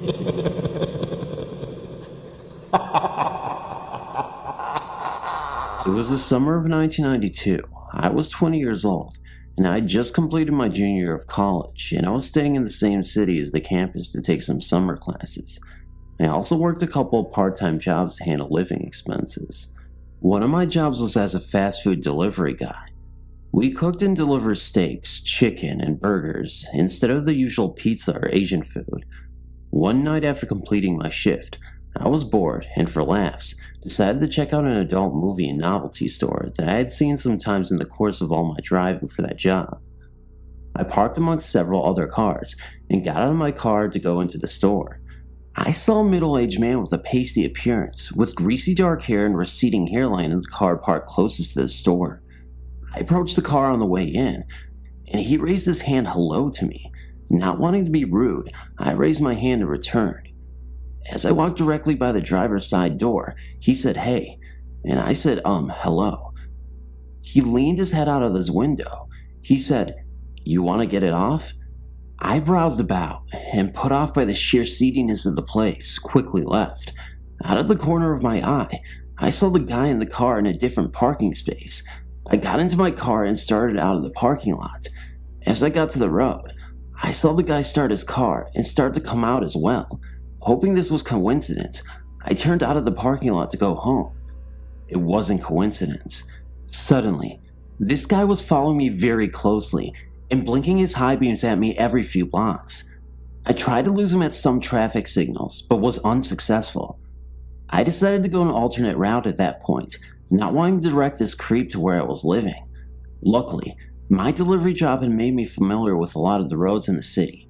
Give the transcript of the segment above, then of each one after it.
It was the summer of 1992. I was 20 years old, and I had just completed my junior year of college, and I was staying in the same city as the campus to take some summer classes. I also worked a couple of part-time jobs to handle living expenses. One of my jobs was as a fast food delivery guy. We cooked and delivered steaks, chicken, and burgers instead of the usual pizza or Asian food. One night after completing my shift, I was bored and for laughs, decided to check out an adult movie and novelty store that I had seen sometimes in the course of all my driving for that job. I parked amongst several other cars and got out of my car to go into the store. I saw a middle-aged man with a pasty appearance, with greasy dark hair and receding hairline in the car parked closest to the store. I approached the car on the way in, and he raised his hand hello to me. Not wanting to be rude, I raised my hand in return. As I walked directly by the driver's side door, he said hey, and I said hello. He leaned his head out of his window. He said, "You want to get it off?" I browsed about, and put off by the sheer seediness of the place, quickly left. Out of the corner of my eye, I saw the guy in the car in a different parking space. I got into my car and started out of the parking lot. As I got to the road, I saw the guy start his car and start to come out as well. Hoping this was coincidence, I turned out of the parking lot to go home. It wasn't coincidence. Suddenly, this guy was following me very closely and blinking his high beams at me every few blocks. I tried to lose him at some traffic signals, but was unsuccessful. I decided to go an alternate route at that point, not wanting to direct this creep to where I was living. Luckily, my delivery job had made me familiar with a lot of the roads in the city.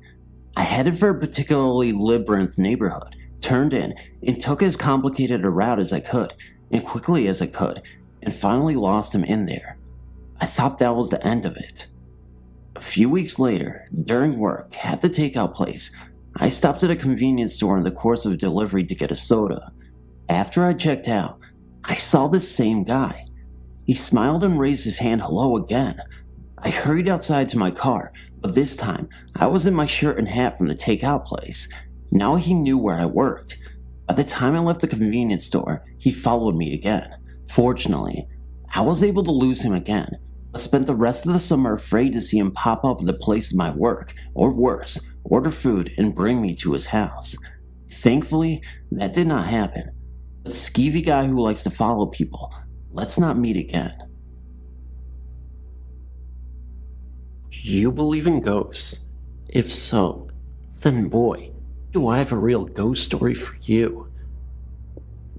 I headed for a particularly labyrinth neighborhood, turned in, and took as complicated a route as I could, and quickly as I could, and finally lost him in there. I thought that was the end of it. A few weeks later, during work, at the takeout place, I stopped at a convenience store in the course of delivery to get a soda. After I checked out, I saw this same guy. He smiled and raised his hand hello again. I hurried outside to my car, but this time, I was in my shirt and hat from the takeout place. Now he knew where I worked. By the time I left the convenience store, he followed me again. Fortunately, I was able to lose him again, but spent the rest of the summer afraid to see him pop up at the place of my work, or worse, order food and bring me to his house. Thankfully, that did not happen. But skeevy guy who likes to follow people, let's not meet again. Do you believe in ghosts? If so, then boy, do I have a real ghost story for you.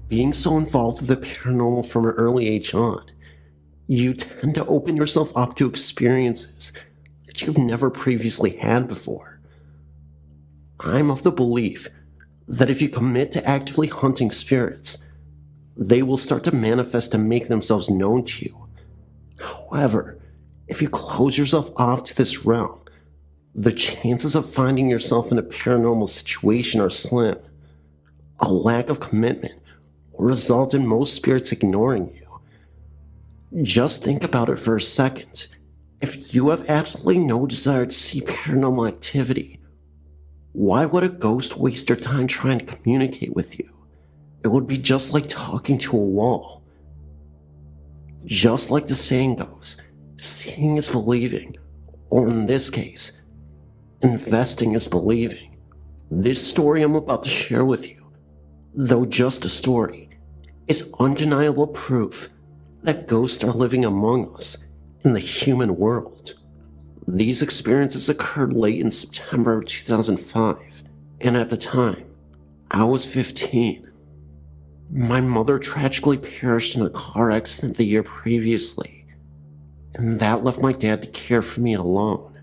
Being so involved with the paranormal from an early age on, you tend to open yourself up to experiences that you've never previously had before. I'm of the belief that if you commit to actively hunting spirits, they will start to manifest and make themselves known to you. However, if you close yourself off to this realm, the chances of finding yourself in a paranormal situation are slim. A lack of commitment will result in most spirits ignoring you. Just think about it for a second. If you have absolutely no desire to see paranormal activity, why would a ghost waste their time trying to communicate with you? It would be just like talking to a wall. Just like the saying goes, seeing is believing, or in this case, investing is believing. This story I'm about to share with you, though just a story, is undeniable proof that ghosts are living among us in the human world. These experiences occurred late in September of 2005, and at the time, I was 15. My mother tragically perished in a car accident the year previously, and that left my dad to care for me alone.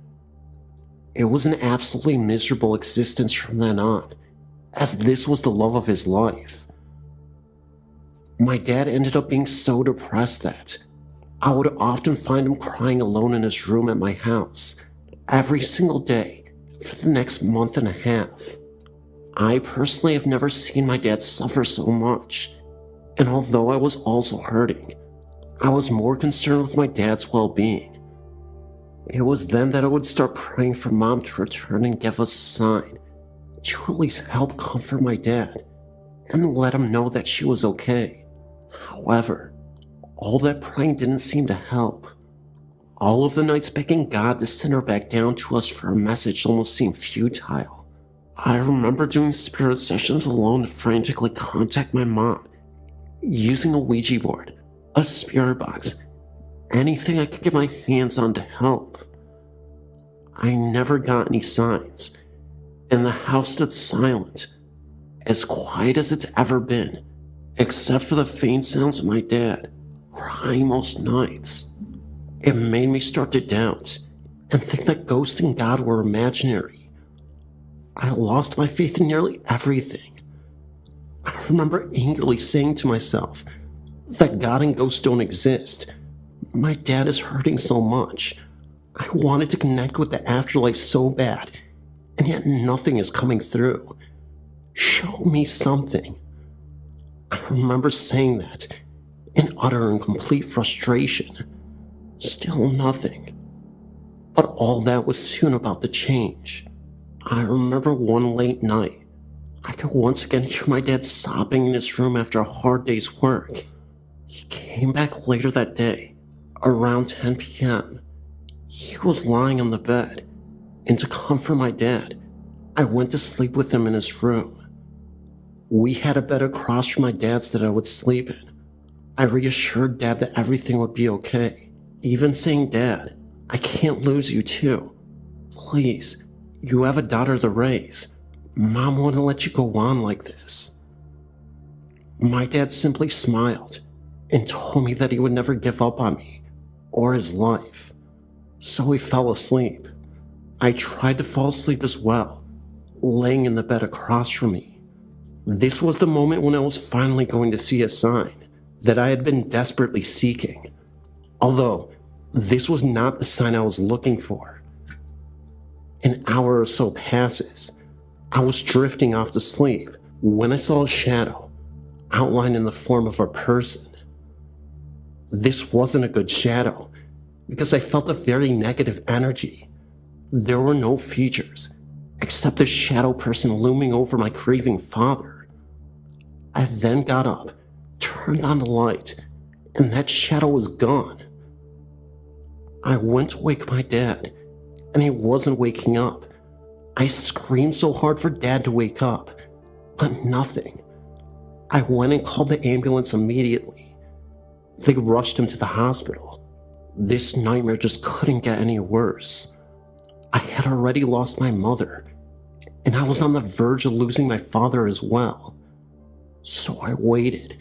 It was an absolutely miserable existence from then on, as this was the love of his life. My dad ended up being so depressed that I would often find him crying alone in his room at my house, every single day for the next month and a half. I personally have never seen my dad suffer so much, and although I was also hurting, I was more concerned with my dad's well-being. It was then that I would start praying for Mom to return and give us a sign, to at least help comfort my dad and let him know that she was okay. However, all that praying didn't seem to help. All of the nights begging God to send her back down to us for a message almost seemed futile. I remember doing spirit sessions alone to frantically contact my mom, using a Ouija board, a spirit box, anything I could get my hands on to help. I never got any signs, and the house stood silent, as quiet as it's ever been, except for the faint sounds of my dad crying most nights. It made me start to doubt and think that ghosts and God were imaginary. I lost my faith in nearly everything. I remember angrily saying to myself that God and ghosts don't exist. My dad is hurting so much. I wanted to connect with the afterlife so bad, and yet nothing is coming through. Show me something. I remember saying that in utter and complete frustration. Still nothing. But all that was soon about to change. I remember one late night, I could once again hear my dad sobbing in his room after a hard day's work. He came back later that day, around 10 p.m. He was lying on the bed, and to comfort my dad, I went to sleep with him in his room. We had a bed across from my dad's that I would sleep in. I reassured Dad that everything would be okay. Even saying, "Dad, I can't lose you too. Please, you have a daughter to raise. Mom wouldn't let you go on like this." My dad simply smiled and told me that he would never give up on me or his life. So he fell asleep. I tried to fall asleep as well, laying in the bed across from me. This was the moment when I was finally going to see a sign that I had been desperately seeking. Although, this was not the sign I was looking for. An hour or so passes. I was drifting off to sleep when I saw a shadow, outlined in the form of a person. This wasn't a good shadow, because I felt a very negative energy. There were no features, except a shadow person looming over my grieving father. I then got up, turned on the light, and that shadow was gone. I went to wake my dad, and he wasn't waking up. I screamed so hard for Dad to wake up, but nothing. I went and called the ambulance immediately. They rushed him to the hospital. This nightmare just couldn't get any worse. I had already lost my mother, and I was on the verge of losing my father as well. So I waited,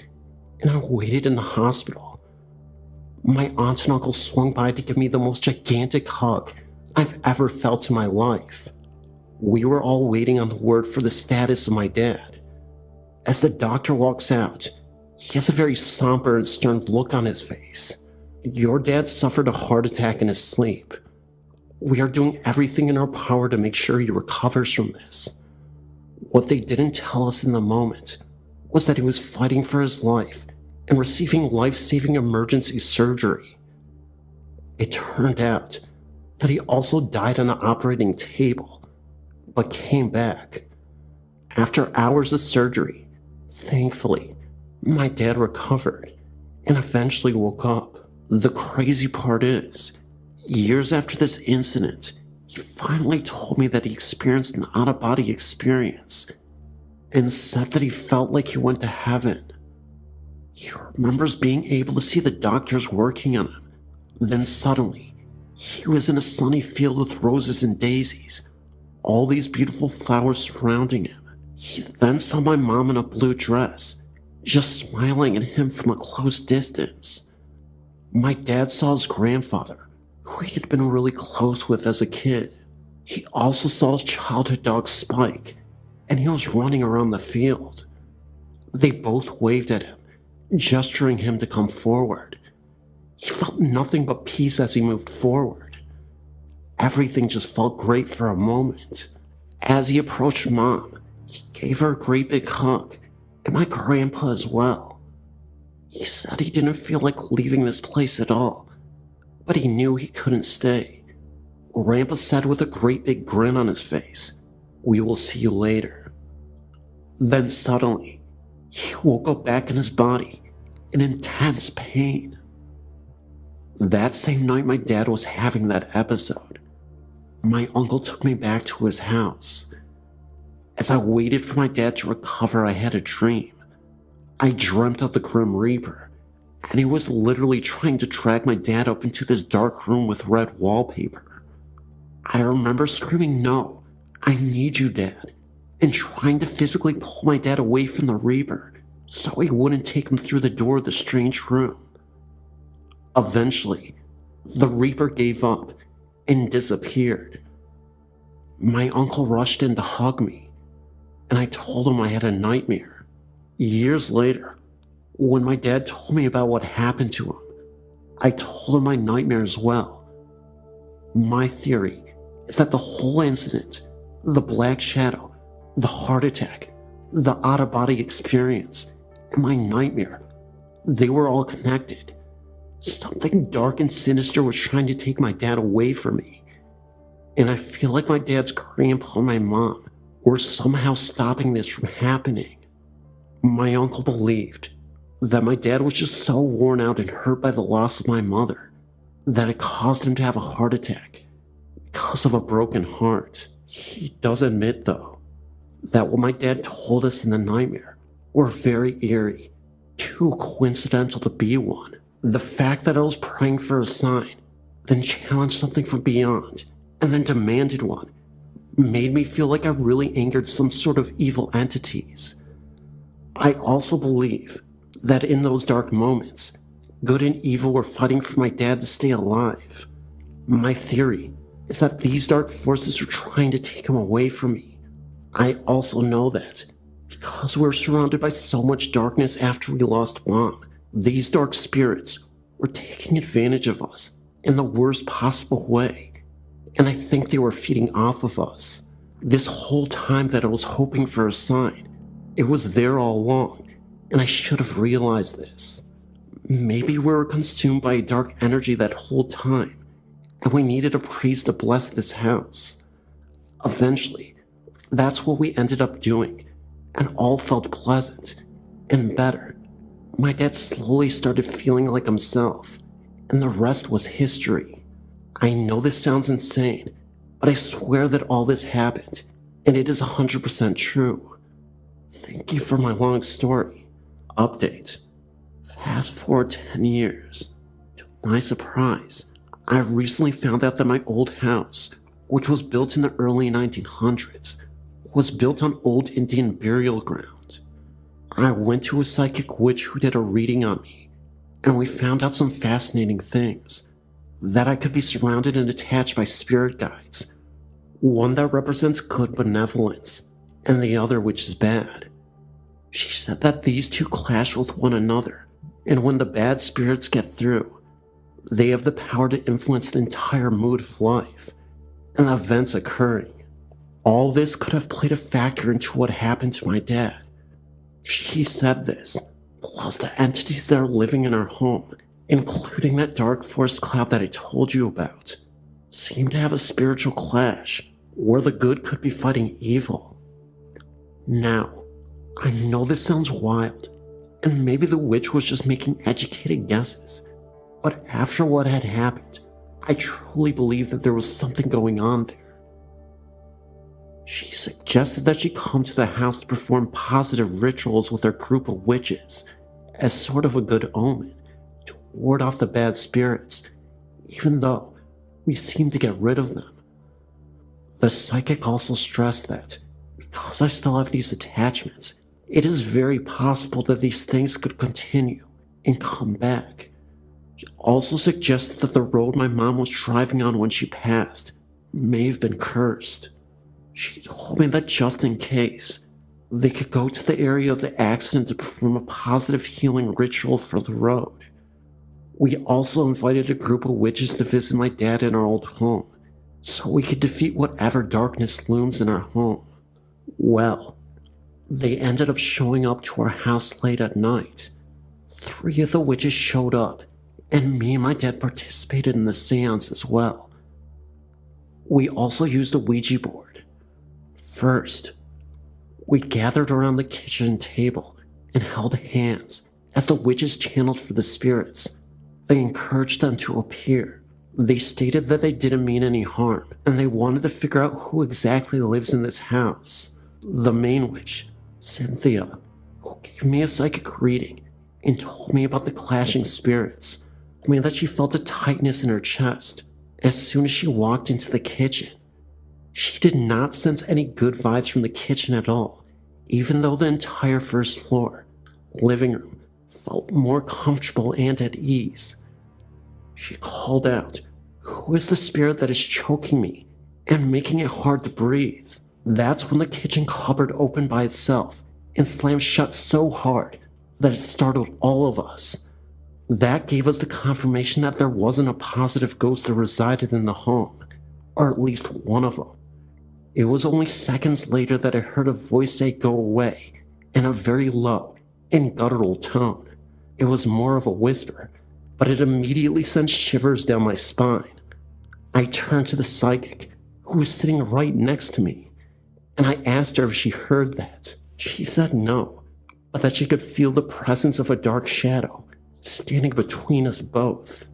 and I waited in the hospital. My aunt and uncle swung by to give me the most gigantic hug I've ever felt in my life. We were all waiting on the word for the status of my dad. As the doctor walks out, he has a very somber and stern look on his face. "Your dad suffered a heart attack in his sleep. We are doing everything in our power to make sure he recovers from this." What they didn't tell us in the moment was that he was fighting for his life and receiving life-saving emergency surgery. It turned out that he also died on the operating table, but came back. After hours of surgery, thankfully, my dad recovered and eventually woke up. The crazy part is, years after this incident, he finally told me that he experienced an out-of-body experience and said that he felt like he went to heaven. He remembers being able to see the doctors working on him. Then suddenly, he was in a sunny field with roses and daisies, all these beautiful flowers surrounding him. He then saw my mom in a blue dress, just smiling at him from a close distance. My dad saw his grandfather, who he had been really close with as a kid. He also saw his childhood dog Spike, and he was running around the field. They both waved at him, gesturing him to come forward. He felt nothing but peace as he moved forward. Everything just felt great for a moment. As he approached Mom, he gave her a great big hug, and my grandpa as well. He said he didn't feel like leaving this place at all, but he knew he couldn't stay. Grandpa said with a great big grin on his face, We will see you later. Then suddenly, he woke up back in his body in intense pain. That same night my dad was having that episode, my uncle took me back to his house. As I waited for my dad to recover, I had a dream. I dreamt of the Grim Reaper, and he was literally trying to drag my dad up into this dark room with red wallpaper. I remember screaming, "No, I need you, Dad," and trying to physically pull my dad away from the Reaper so he wouldn't take him through the door of the strange room. Eventually, the Reaper gave up and disappeared. My uncle rushed in to hug me, and I told him I had a nightmare. Years later, when my dad told me about what happened to him, I told him my nightmare as well. My theory is that the whole incident, the black shadow, the heart attack, the out-of-body experience, and my nightmare, they were all connected. Something dark and sinister was trying to take my dad away from me. And I feel like my dad's grandpa and my mom were somehow stopping this from happening. My uncle believed that my dad was just so worn out and hurt by the loss of my mother that it caused him to have a heart attack because of a broken heart. He does admit, though, that what my dad told us in the nightmare were very eerie, too coincidental to be one. The fact that I was praying for a sign, then challenged something from beyond, and then demanded one, made me feel like I really angered some sort of evil entities. I also believe that in those dark moments, good and evil were fighting for my dad to stay alive. My theory is that these dark forces are trying to take him away from me. I also know that because we're surrounded by so much darkness after we lost Mom, these dark spirits were taking advantage of us in the worst possible way, and I think they were feeding off of us. This whole time that I was hoping for a sign, it was there all along, and I should have realized this. Maybe we were consumed by a dark energy that whole time, and we needed a priest to bless this house. Eventually, that's what we ended up doing, and all felt pleasant and better. My dad slowly started feeling like himself, and the rest was history. I know this sounds insane, but I swear that all this happened, and it is 100% true. Thank you for my long story. Update. Fast forward 10 years. To my surprise, I recently found out that my old house, which was built in the early 1900s, was built on old Indian burial ground. I went to a psychic witch who did a reading on me, and we found out some fascinating things. That I could be surrounded and attached by spirit guides, one that represents good benevolence, and the other which is bad. She said that these two clash with one another, and when the bad spirits get through, they have the power to influence the entire mood of life, and the events occurring. All this could have played a factor into what happened to my dad. She said this, plus the entities that are living in our home, including that dark forest cloud that I told you about, seem to have a spiritual clash where the good could be fighting evil. Now, I know this sounds wild, and maybe the witch was just making educated guesses, but after what had happened, I truly believe that there was something going on there. She suggested that she come to the house to perform positive rituals with her group of witches as sort of a good omen to ward off the bad spirits, even though we seem to get rid of them. The psychic also stressed that, because I still have these attachments, it is very possible that these things could continue and come back. She also suggested that the road my mom was driving on when she passed may have been cursed. She told me that just in case, they could go to the area of the accident to perform a positive healing ritual for the road. We also invited a group of witches to visit my dad in our old home, so we could defeat whatever darkness looms in our home. Well, they ended up showing up to our house late at night. 3 of the witches showed up, and me and my dad participated in the seance as well. We also used a Ouija board. First, we gathered around the kitchen table and held hands as the witches channeled for the spirits. They encouraged them to appear. They stated that they didn't mean any harm, and they wanted to figure out who exactly lives in this house. The main witch, Cynthia, who gave me a psychic reading and told me about the clashing spirits, told me that she felt a tightness in her chest as soon as she walked into the kitchen. She did not sense any good vibes from the kitchen at all, even though the entire first floor, living room, felt more comfortable and at ease. She called out, "Who is the spirit that is choking me and making it hard to breathe?" That's when the kitchen cupboard opened by itself and slammed shut so hard that it startled all of us. That gave us the confirmation that there wasn't a positive ghost that resided in the home, or at least one of them. It was only seconds later that I heard a voice say "go away" in a very low and guttural tone. It was more of a whisper, but it immediately sent shivers down my spine. I turned to the psychic, who was sitting right next to me, and I asked her if she heard that. She said no, but that she could feel the presence of a dark shadow standing between us both.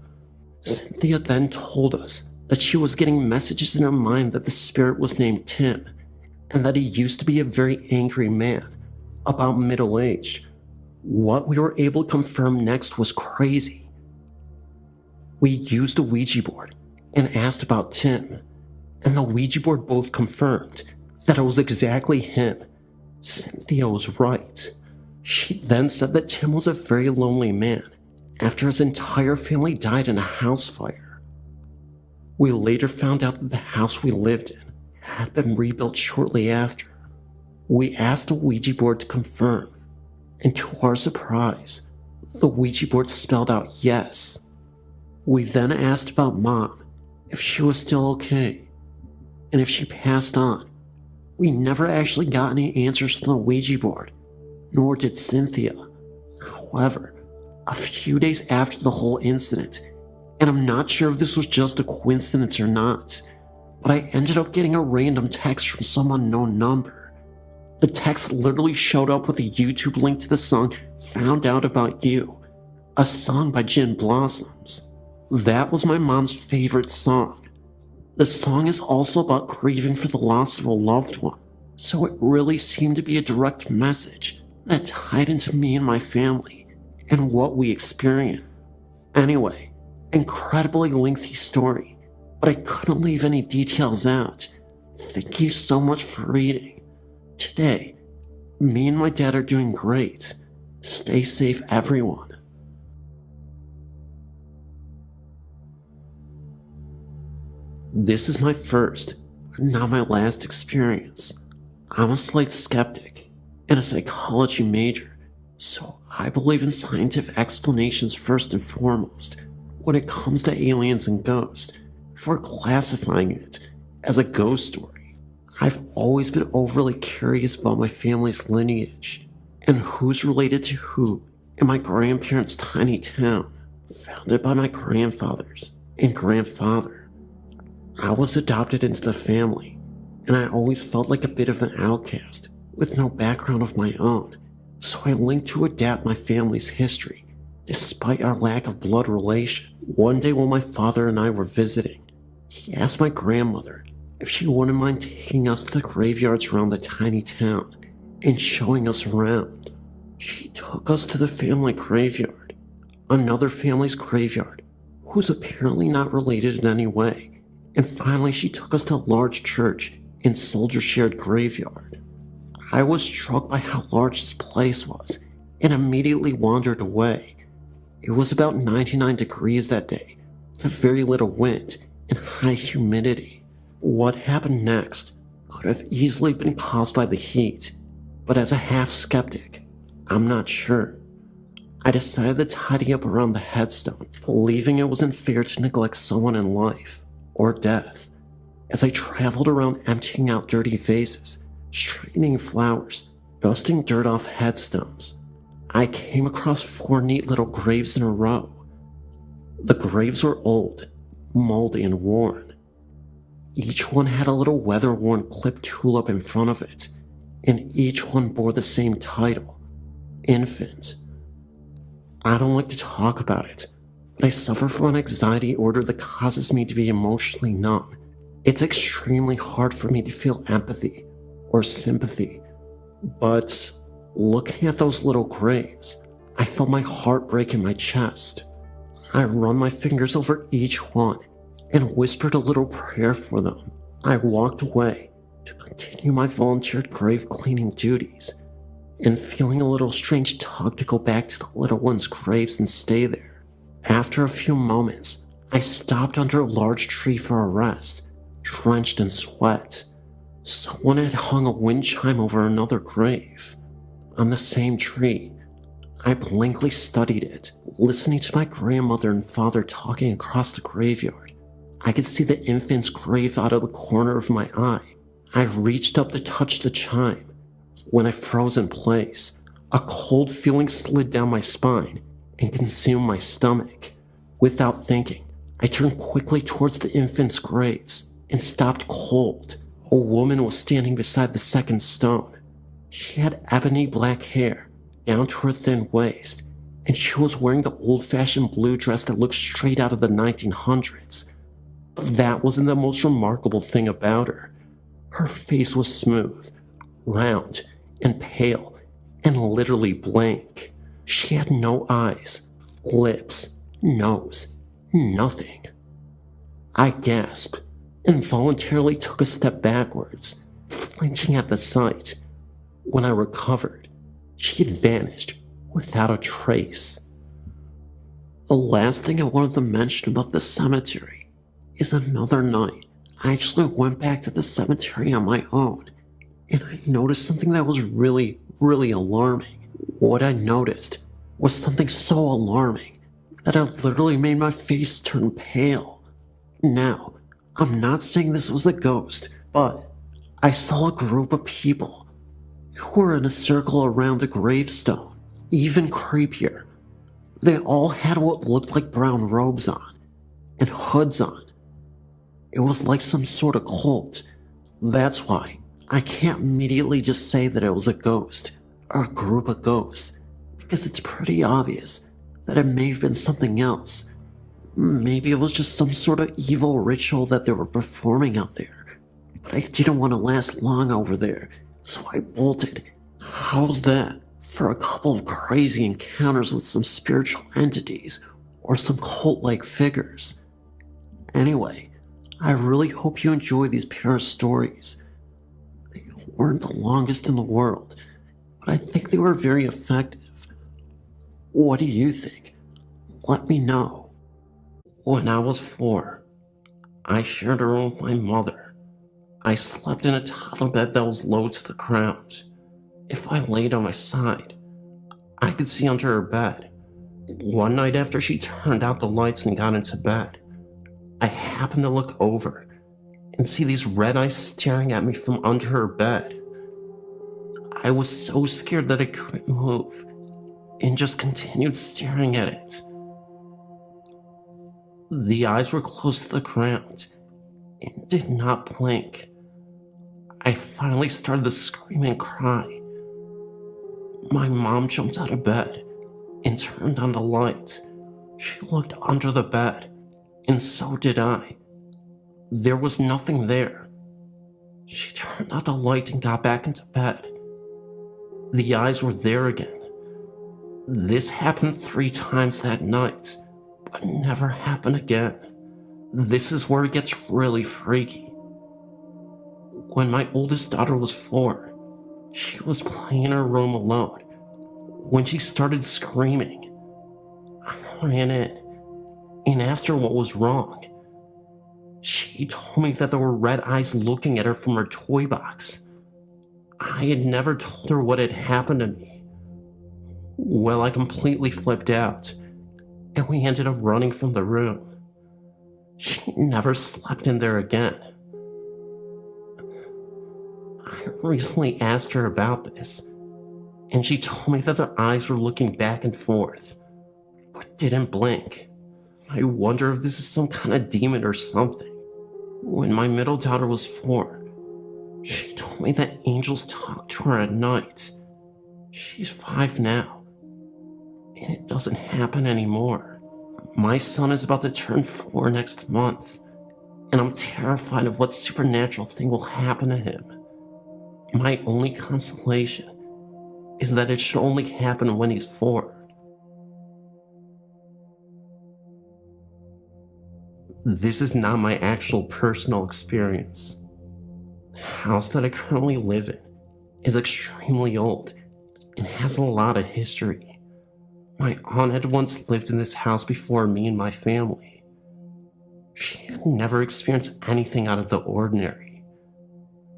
Cynthia then told us that she was getting messages in her mind that the spirit was named Tim, and that he used to be a very angry man, about middle-aged. What we were able to confirm next was crazy. We used a Ouija board and asked about Tim, and the Ouija board both confirmed that it was exactly him. Cynthia was right. She then said that Tim was a very lonely man after his entire family died in a house fire. We later found out that the house we lived in had been rebuilt shortly after. We asked the Ouija board to confirm, and to our surprise, the Ouija board spelled out yes. We then asked about Mom, if she was still okay, and if she passed on. We never actually got any answers from the Ouija board, nor did Cynthia. However, a few days after the whole incident, and I'm not sure if this was just a coincidence or not, but I ended up getting a random text from some unknown number. The text literally showed up with a YouTube link to the song "Found Out About You," a song by Gin Blossoms. That was my mom's favorite song. The song is also about grieving for the loss of a loved one, so it really seemed to be a direct message that tied into me and my family and what we experienced. Anyway, incredibly lengthy story, but I couldn't leave any details out. Thank you so much for reading. Today, me and my dad are doing great. Stay safe, everyone. This is my first, but not my last experience. I'm a slight skeptic and a psychology major, so I believe in scientific explanations first and foremost when it comes to aliens and ghosts, before classifying it as a ghost story. I've always been overly curious about my family's lineage and who's related to who in my grandparents' tiny town, founded by my grandfathers and grandfather. I was adopted into the family, and I always felt like a bit of an outcast with no background of my own, so I linked to adapt my family's history, despite our lack of blood relation. One day while my father and I were visiting, he asked my grandmother if she wouldn't mind taking us to the graveyards around the tiny town and showing us around. She took us to the family graveyard, another family's graveyard, who's apparently not related in any way. And finally, she took us to a large church in Soldier Shared Graveyard. I was struck by how large this place was and immediately wandered away. It was about 99 degrees that day, with very little wind and high humidity. What happened next could have easily been caused by the heat, but as a half-skeptic, I'm not sure. I decided to tidy up around the headstone, believing it wasn't fair to neglect someone in life or death. As I traveled around emptying out dirty vases, straightening flowers, dusting dirt off headstones, I came across 4 neat little graves in a row. The graves were old, moldy, and worn. Each one had a little weather-worn clipped tulip in front of it, and each one bore the same title, Infant. I don't like to talk about it, but I suffer from an anxiety disorder that causes me to be emotionally numb. It's extremely hard for me to feel empathy or sympathy, but looking at those little graves, I felt my heart break in my chest. I run my fingers over each one and whispered a little prayer for them. I walked away to continue my volunteered grave cleaning duties, and feeling a little strange tug to go back to the little ones' graves and stay there. After a few moments, I stopped under a large tree for a rest, drenched in sweat. Someone had hung a wind chime over another grave. On the same tree, I blankly studied it, listening to my grandmother and father talking across the graveyard. I could see the infant's grave out of the corner of my eye. I reached up to touch the chime. When I froze in place, a cold feeling slid down my spine and consumed my stomach. Without thinking, I turned quickly towards the infant's graves and stopped cold. A woman was standing beside the second stone. She had ebony black hair down to her thin waist, and she was wearing the old-fashioned blue dress that looked straight out of the 1900s. But that wasn't the most remarkable thing about her. Her face was smooth, round, and pale, and literally blank. She had no eyes, lips, nose, nothing. I gasped, involuntarily took a step backwards, flinching at the sight. When I recovered, she had vanished without a trace. The last thing I wanted to mention about the cemetery is another night I actually went back to the cemetery on my own, and I noticed something that was really alarming. What I noticed was something so alarming that it literally made my face turn pale. Now, I'm not saying this was a ghost, but I saw a group of people who were in a circle around a gravestone. Even creepier, they all had what looked like brown robes on and hoods on. It was like some sort of cult. That's why I can't immediately just say that it was a ghost or a group of ghosts, because it's pretty obvious that it may have been something else. Maybe it was just some sort of evil ritual that they were performing out there, but I didn't want to last long over there, so I bolted. How's that for a couple of crazy encounters with some spiritual entities or some cult-like figures? Anyway, I really hope you enjoy these pair of stories. They weren't the longest in the world, but I think they were very effective. What do you think? Let me know. When I was 4, I shared a room with my mother. I slept in a toddler bed that was low to the ground. If I laid on my side, I could see under her bed. One night after she turned out the lights and got into bed, I happened to look over and see these red eyes staring at me from under her bed. I was so scared that I couldn't move and just continued staring at it. The eyes were close to the ground and did not blink. I finally started to scream and cry. My mom jumped out of bed and turned on the light. She looked under the bed, and so did I. There was nothing there. She turned out the light and got back into bed. The eyes were there again. This happened 3 times that night, but never happened again. This is where it gets really freaky. When my oldest daughter was 4, she was playing in her room alone. When she started screaming, I ran in and asked her what was wrong. She told me that there were red eyes looking at her from her toy box. I had never told her what had happened to me. Well, I completely flipped out, and we ended up running from the room. She never slept in there again. I recently asked her about this, and she told me that their eyes were looking back and forth, but didn't blink. I wonder if this is some kind of demon or something. When my middle daughter was 4, she told me that angels talk to her at night. She's 5 now, and it doesn't happen anymore. My son is about to turn 4 next month, and I'm terrified of what supernatural thing will happen to him. My only consolation is that it should only happen when he's 4. This is not my actual personal experience. The house that I currently live in is extremely old and has a lot of history. My aunt had once lived in this house before me and my family. She had never experienced anything out of the ordinary.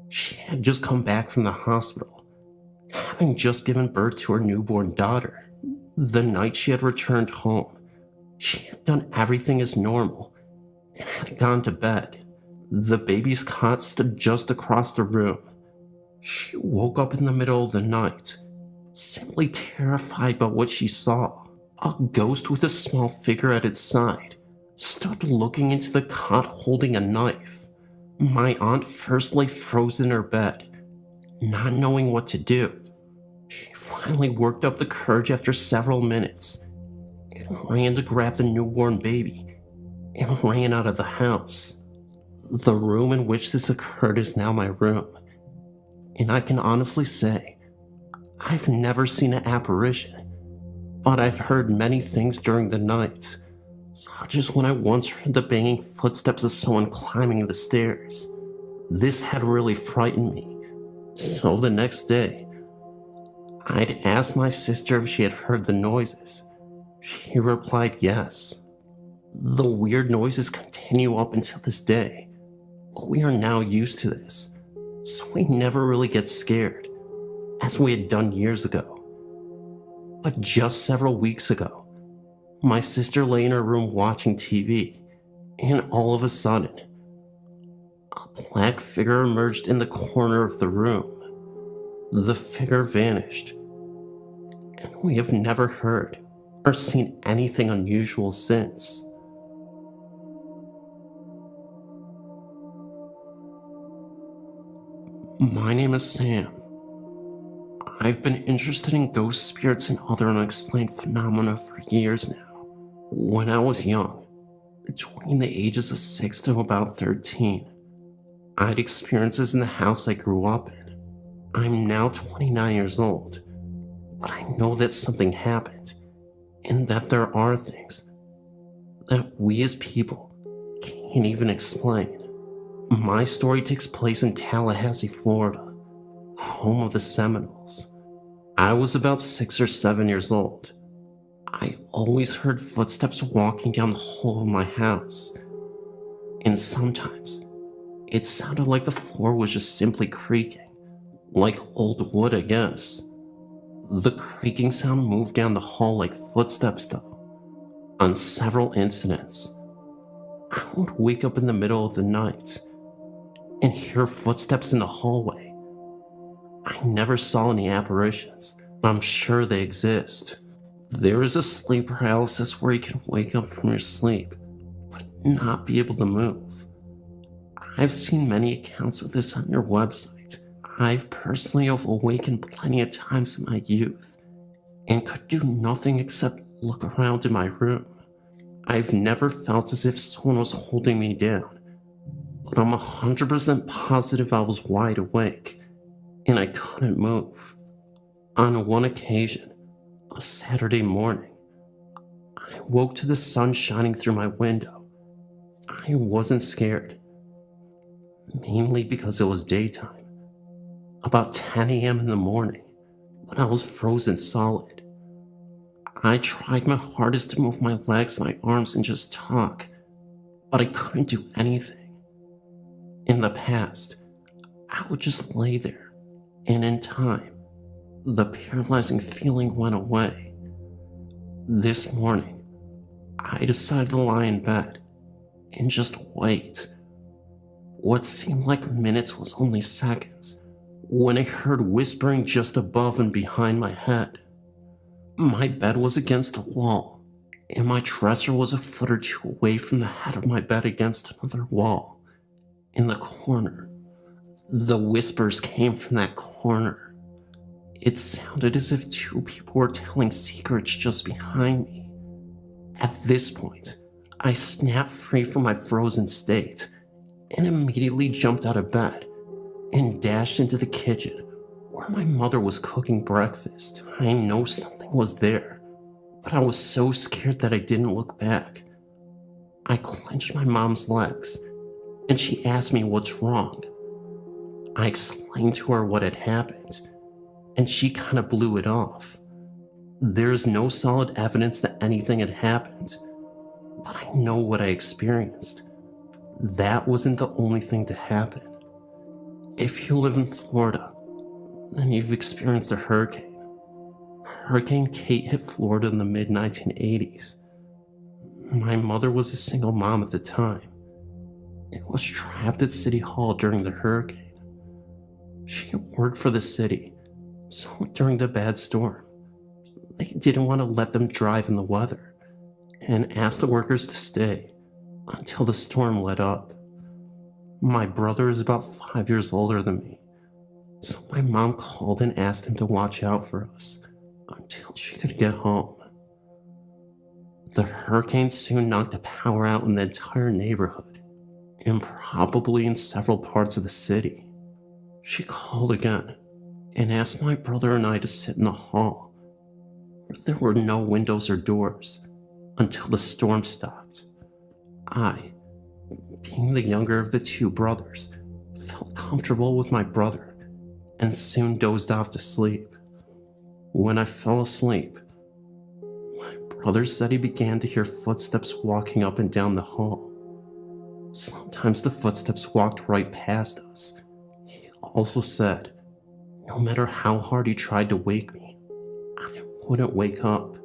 She had just come back from the hospital, having just given birth to her newborn daughter. The night she had returned home, she had done everything as normal and had gone to bed. The baby's cot stood just across the room. She woke up in the middle of the night, simply terrified by what she saw. A ghost with a small figure at its side stood looking into the cot holding a knife. My aunt firstly froze in her bed, not knowing what to do. She finally worked up the courage after several minutes and ran to grab the newborn baby and ran out of the house. The room in which this occurred is now my room, and I can honestly say I've never seen an apparition, but I've heard many things during the night, such as when I once heard the banging footsteps of someone climbing the stairs. This had really frightened me, so the next day, I'd asked my sister if she had heard the noises. She replied yes. The weird noises continue up until this day, but we are now used to this, so we never really get scared, as we had done years ago. But just several weeks ago, my sister lay in her room watching TV, and all of a sudden, a black figure emerged in the corner of the room. The figure vanished, and we have never heard or seen anything unusual since. My name is Sam. I've been interested in ghost spirits and other unexplained phenomena for years now. When I was young, between the ages of 6 to about 13, I had experiences in the house I grew up in. I'm now 29 years old, but I know that something happened, and that there are things that we as people can't even explain. My story takes place in Tallahassee, Florida, home of the Seminoles. I was about 6 or 7 years old. I always heard footsteps walking down the hall of my house, and sometimes it sounded like the floor was just simply creaking, like old wood, I guess. The creaking sound moved down the hall like footsteps, though. On several incidents, I would wake up in the middle of the night and hear footsteps in the hallway. I never saw any apparitions, but I'm sure they exist. There is a sleep paralysis where you can wake up from your sleep, but not be able to move. I've seen many accounts of this on your website. I've personally awakened plenty of times in my youth, and could do nothing except look around in my room. I've never felt as if someone was holding me down, but I'm 100% positive I was wide awake, and I couldn't move. On one occasion, a Saturday morning, I woke to the sun shining through my window. I wasn't scared, mainly because it was daytime, about 10 a.m. in the morning, but I was frozen solid. I tried my hardest to move my legs, my arms, and just talk, but I couldn't do anything. In the past, I would just lay there, and in time, the paralyzing feeling went away. This morning, I decided to lie in bed and just wait. What seemed like minutes was only seconds, when I heard whispering just above and behind my head. My bed was against the wall, and my dresser was a foot or two away from the head of my bed against another wall. in the corner. The whispers came from that corner. It sounded as if two people were telling secrets just behind me. At this point, I snapped free from my frozen state and immediately jumped out of bed and dashed into the kitchen where my mother was cooking breakfast. I know something was there, but I was so scared that I didn't look back. I clenched my mom's legs, and she asked me what's wrong. I explained to her what had happened, and she kind of blew it off. There is no solid evidence that anything had happened, but I know what I experienced. That wasn't the only thing to happen. If you live in Florida, then you've experienced a hurricane. Hurricane Kate hit Florida in the mid-1980s. My mother was a single mom at the time and was trapped at City Hall during the hurricane. She worked for the city, so during the bad storm, they didn't want to let them drive in the weather and asked the workers to stay until the storm let up. My brother is about 5 years older than me, so my mom called and asked him to watch out for us until she could get home. The hurricane soon knocked the power out in the entire neighborhood, and probably in several parts of the city. She called again and asked my brother and I to sit in the hall, where there were no windows or doors, until the storm stopped. I, being the younger of the two brothers, felt comfortable with my brother and soon dozed off to sleep. When I fell asleep, my brother said he began to hear footsteps walking up and down the hall. Sometimes the footsteps walked right past us. He also said, no matter how hard he tried to wake me, I wouldn't wake up.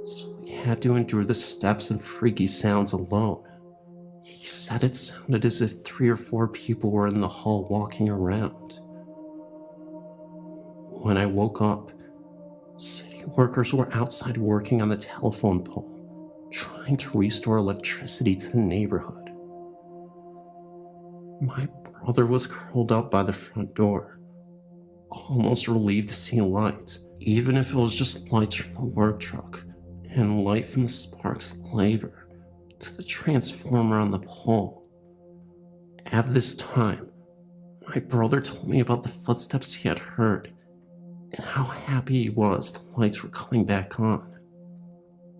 So we had to endure the steps and freaky sounds alone. He said it sounded as if 3 or 4 people were in the hall walking around. When I woke up, city workers were outside working on the telephone pole, trying to restore electricity to the neighborhood. My brother was curled up by the front door, almost relieved to see light, even if it was just lights from the work truck and light from the sparks of labor to the transformer on the pole. At this time, my brother told me about the footsteps he had heard and how happy he was the lights were coming back on.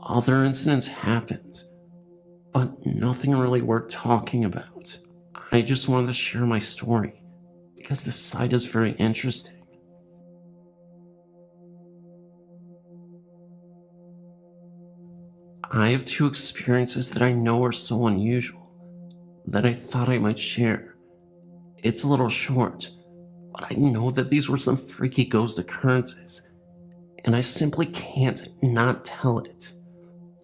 Other incidents happened, but nothing really worth talking about. I just wanted to share my story because the site is very interesting. I have 2 experiences that I know are so unusual that I thought I might share. It's a little short, but I know that these were some freaky ghost occurrences, and I simply can't not tell it.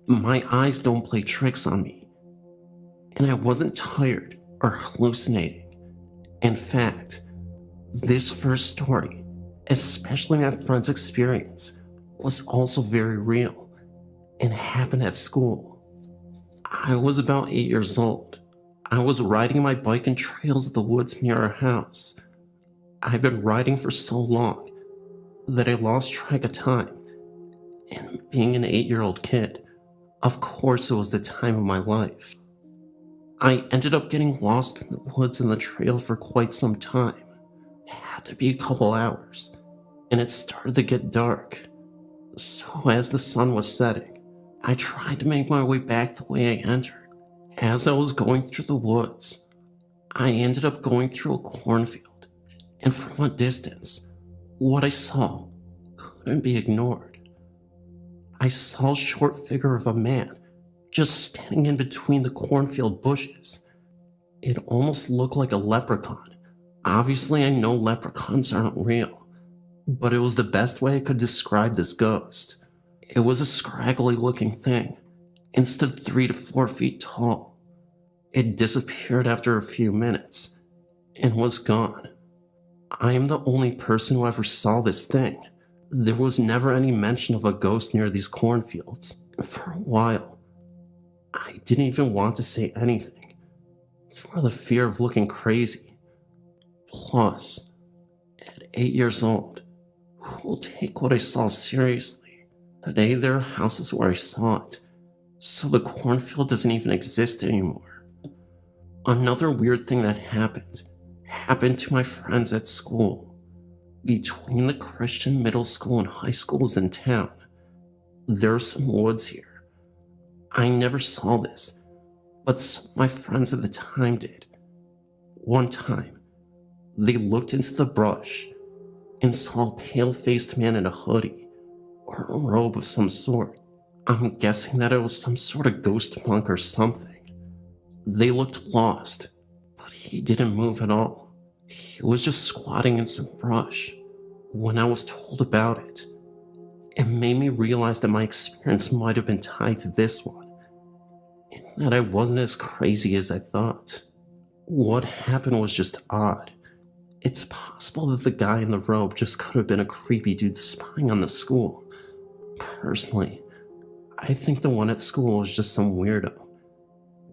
My eyes don't play tricks on me, and I wasn't tired or hallucinating. In fact, this first story, especially my friend's experience, was also very real and happened at school. I was about 8 years old. I was riding my bike in trails of the woods near our house. I'd been riding for so long that I lost track of time, and being an 8-year-old kid, of course it was the time of my life. I ended up getting lost in the woods and the trail for quite some time. It had to be a couple hours, and it started to get dark. So as the sun was setting, I tried to make my way back the way I entered. As I was going through the woods, I ended up going through a cornfield, and from a distance, what I saw couldn't be ignored. I saw a short figure of a man just standing in between the cornfield bushes. It almost looked like a leprechaun. Obviously, I know leprechauns aren't real, but it was the best way I could describe this ghost. It was a scraggly looking thing and stood 3 to 4 feet tall. It disappeared after a few minutes and was gone. I am the only person who ever saw this thing. There was never any mention of a ghost near these cornfields. For a while, I didn't even want to say anything. for the fear of looking crazy. Plus, at 8 years old, who will take what I saw seriously? Today there are houses where I saw it, so the cornfield doesn't even exist anymore. Another weird thing that happened to my friends at school. Between the Christian middle school and high schools in town, there are some woods here. I never saw this, but some of my friends at the time did. One time, they looked into the brush and saw a pale-faced man in a hoodie or a robe of some sort. I'm guessing that it was some sort of ghost monk or something. They looked lost, but he didn't move at all. He was just squatting in some brush. When I was told about it, it made me realize that my experience might have been tied to this one, and that I wasn't as crazy as I thought. What happened was just odd. It's possible that the guy in the robe just could have been a creepy dude spying on the school. Personally, I think the one at school was just some weirdo,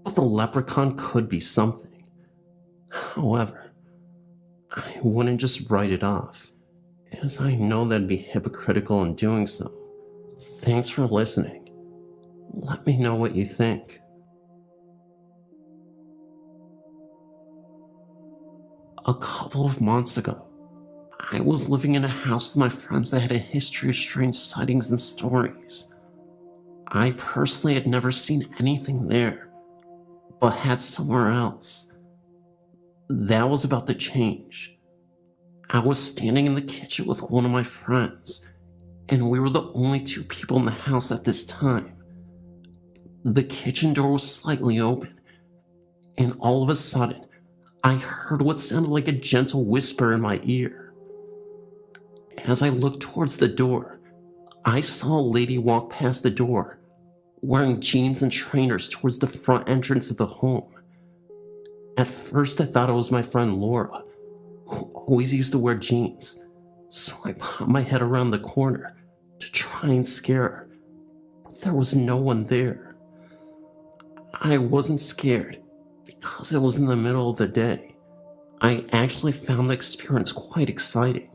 but the leprechaun could be something. However, I wouldn't just write it off, as I know that'd be hypocritical in doing so. Thanks for listening. Let me know what you think. A couple of months ago, I was living in a house with my friends that had a history of strange sightings and stories. I personally had never seen anything there, but had somewhere else. That was about to change. I was standing in the kitchen with one of my friends, and we were the only two people in the house at this time. The kitchen door was slightly open, and all of a sudden, I heard what sounded like a gentle whisper in my ear. As I looked towards the door, I saw a lady walk past the door, wearing jeans and trainers towards the front entrance of the home. At first, I thought it was my friend Laura, who always used to wear jeans, so I popped my head around the corner to try and scare her, but there was no one there. I wasn't scared because it was in the middle of the day. I actually found the experience quite exciting,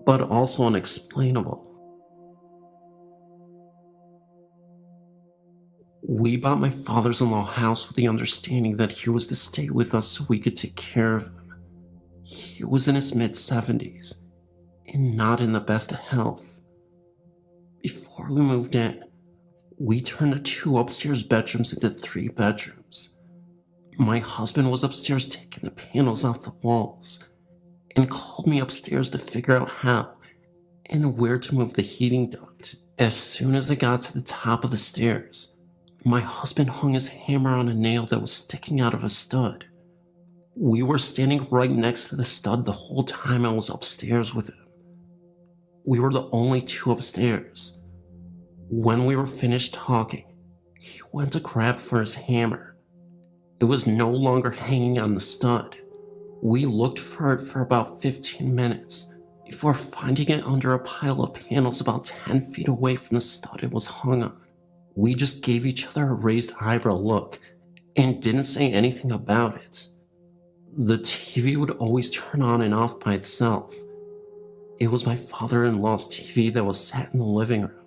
but also unexplainable. We bought my father's-in-law house with the understanding that he was to stay with us so we could take care of him. He was in his mid-70s and not in the best of health. Before we moved in, we turned the 2 upstairs bedrooms into 3 bedrooms. My husband was upstairs taking the panels off the walls and called me upstairs to figure out how and where to move the heating duct. As soon as I got to the top of the stairs, my husband hung his hammer on a nail that was sticking out of a stud. We were standing right next to the stud the whole time I was upstairs with him. We were the only 2 upstairs. When we were finished talking, he went to grab for his hammer. It was no longer hanging on the stud. We looked for it for about 15 minutes before finding it under a pile of panels about 10 feet away from the stud it was hung on. We just gave each other a raised eyebrow look and didn't say anything about it. The TV would always turn on and off by itself. It was my father-in-law's TV that was sat in the living room.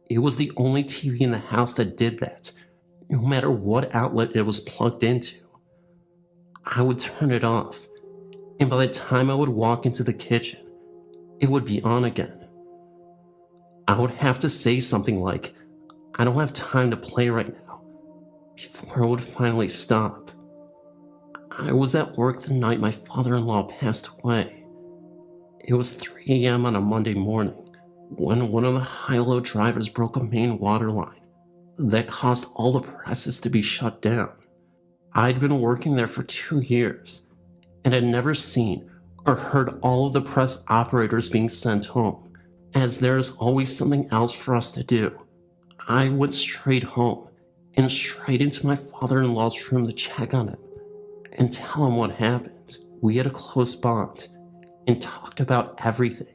It was the only TV in the house that did that, no matter what outlet it was plugged into. I would turn it off, and by the time I would walk into the kitchen, it would be on again. I would have to say something like, "I don't have time to play right now," before it would finally stop. I was at work the night my father-in-law passed away. It was 3 a.m. on a Monday morning when one of the high-low drivers broke a main water line that caused all the presses to be shut down. I'd been working there for 2 years and had never seen or heard all of the press operators being sent home, as there is always something else for us to do. I went straight home and straight into my father-in-law's room to check on him and tell him what happened. We had a close bond and talked about everything.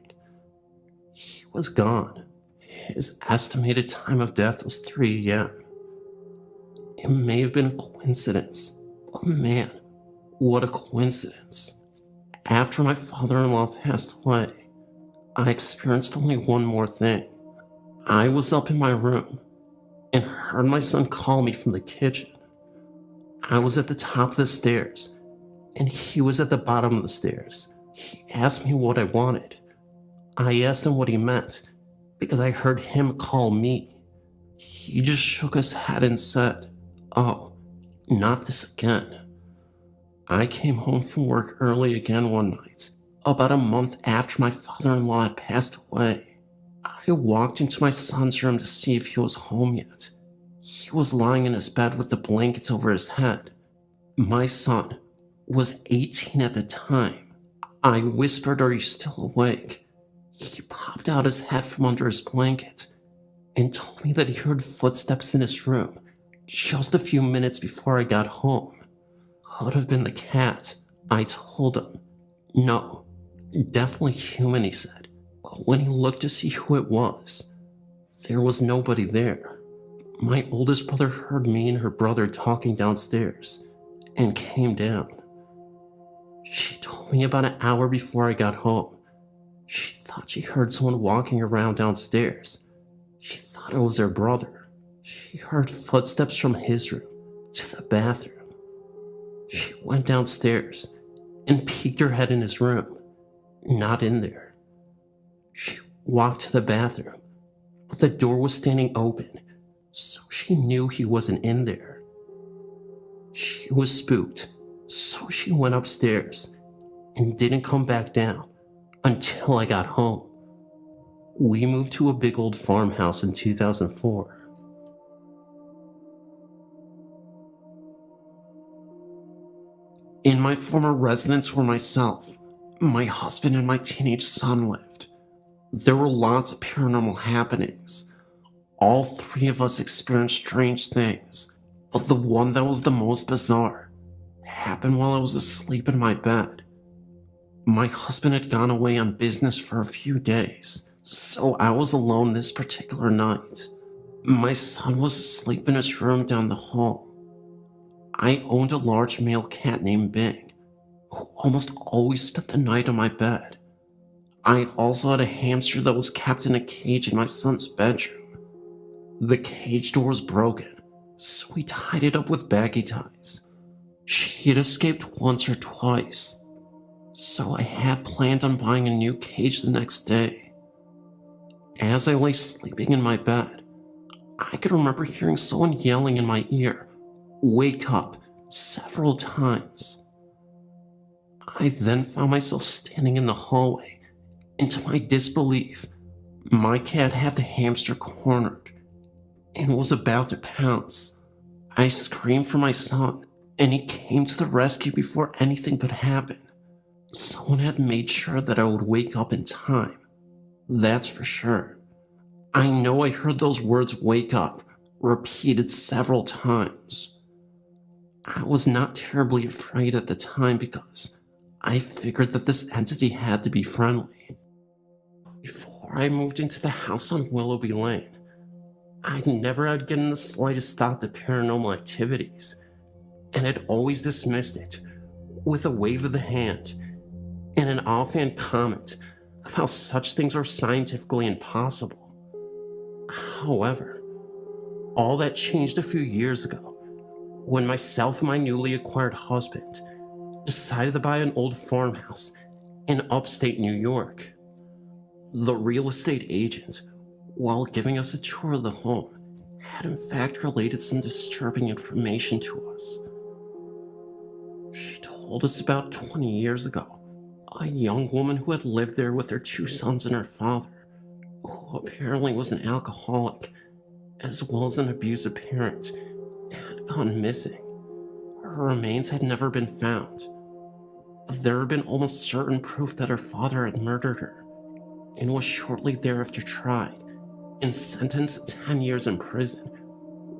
He was gone. His estimated time of death was 3 a.m. It may have been a coincidence, Oh man, what a coincidence. After my father-in-law passed away, I experienced only one more thing. I was up in my room and heard my son call me from the kitchen. I was at the top of the stairs, and he was at the bottom of the stairs. He asked me what I wanted. I asked him what he meant, because I heard him call me. He just shook his head and said, "Oh, not this again." I came home from work early again one night, about a month after my father-in-law had passed away. I walked into my son's room to see if he was home yet. He was lying in his bed with the blankets over his head. My son was 18 at the time. I whispered, "Are you still awake?" He popped out his head from under his blanket and told me that he heard footsteps in his room just a few minutes before I got home. Could have been the cat, I told him. No, definitely human, he said. But when he looked to see who it was, there was nobody there. My oldest brother heard me and her brother talking downstairs and came down. She told me about an hour before I got home. She thought she heard someone walking around downstairs. She thought it was her brother. She heard footsteps from his room to the bathroom. She went downstairs and peeked her head in his room. Not in there. She walked to the bathroom, but the door was standing open, so she knew he wasn't in there. She was spooked, so she went upstairs and didn't come back down until I got home. We moved to a big old farmhouse in 2004. In my former residence were myself, my husband, and my teenage son lived. There were lots of paranormal happenings. All three of us experienced strange things, but the one that was the most bizarre happened while I was asleep in my bed. My husband had gone away on business for a few days, so I was alone this particular night. My son was asleep in his room down the hall. I owned a large male cat named Bing, who almost always spent the night on my bed. I also had a hamster that was kept in a cage in my son's bedroom. The cage door was broken, so we tied it up with baggy ties. She had escaped once or twice, so I had planned on buying a new cage the next day. As I lay sleeping in my bed, I could remember hearing someone yelling in my ear, "Wake up," several times. I then found myself standing in the hallway, and to my disbelief, my cat had the hamster cornered and was about to pounce. I screamed for my son, and he came to the rescue before anything could happen. Someone had made sure that I would wake up in time. That's for sure. I know I heard those words "wake up" repeated several times. I was not terribly afraid at the time because I figured that this entity had to be friendly. Before I moved into the house on Willoughby Lane, I never had given the slightest thought to paranormal activities, and had always dismissed it with a wave of the hand and an offhand comment of how such things are scientifically impossible. However, all that changed a few years ago when myself and my newly acquired husband decided to buy an old farmhouse in upstate New York. The real estate agent, while giving us a tour of the home, had in fact related some disturbing information to us. She told us about 20 years ago, a young woman who had lived there with her 2 sons and her father, who apparently was an alcoholic, as well as an abusive parent, had gone missing. Her remains had never been found. There had been almost certain proof that her father had murdered her, and was shortly thereafter tried and sentenced to 10 years in prison,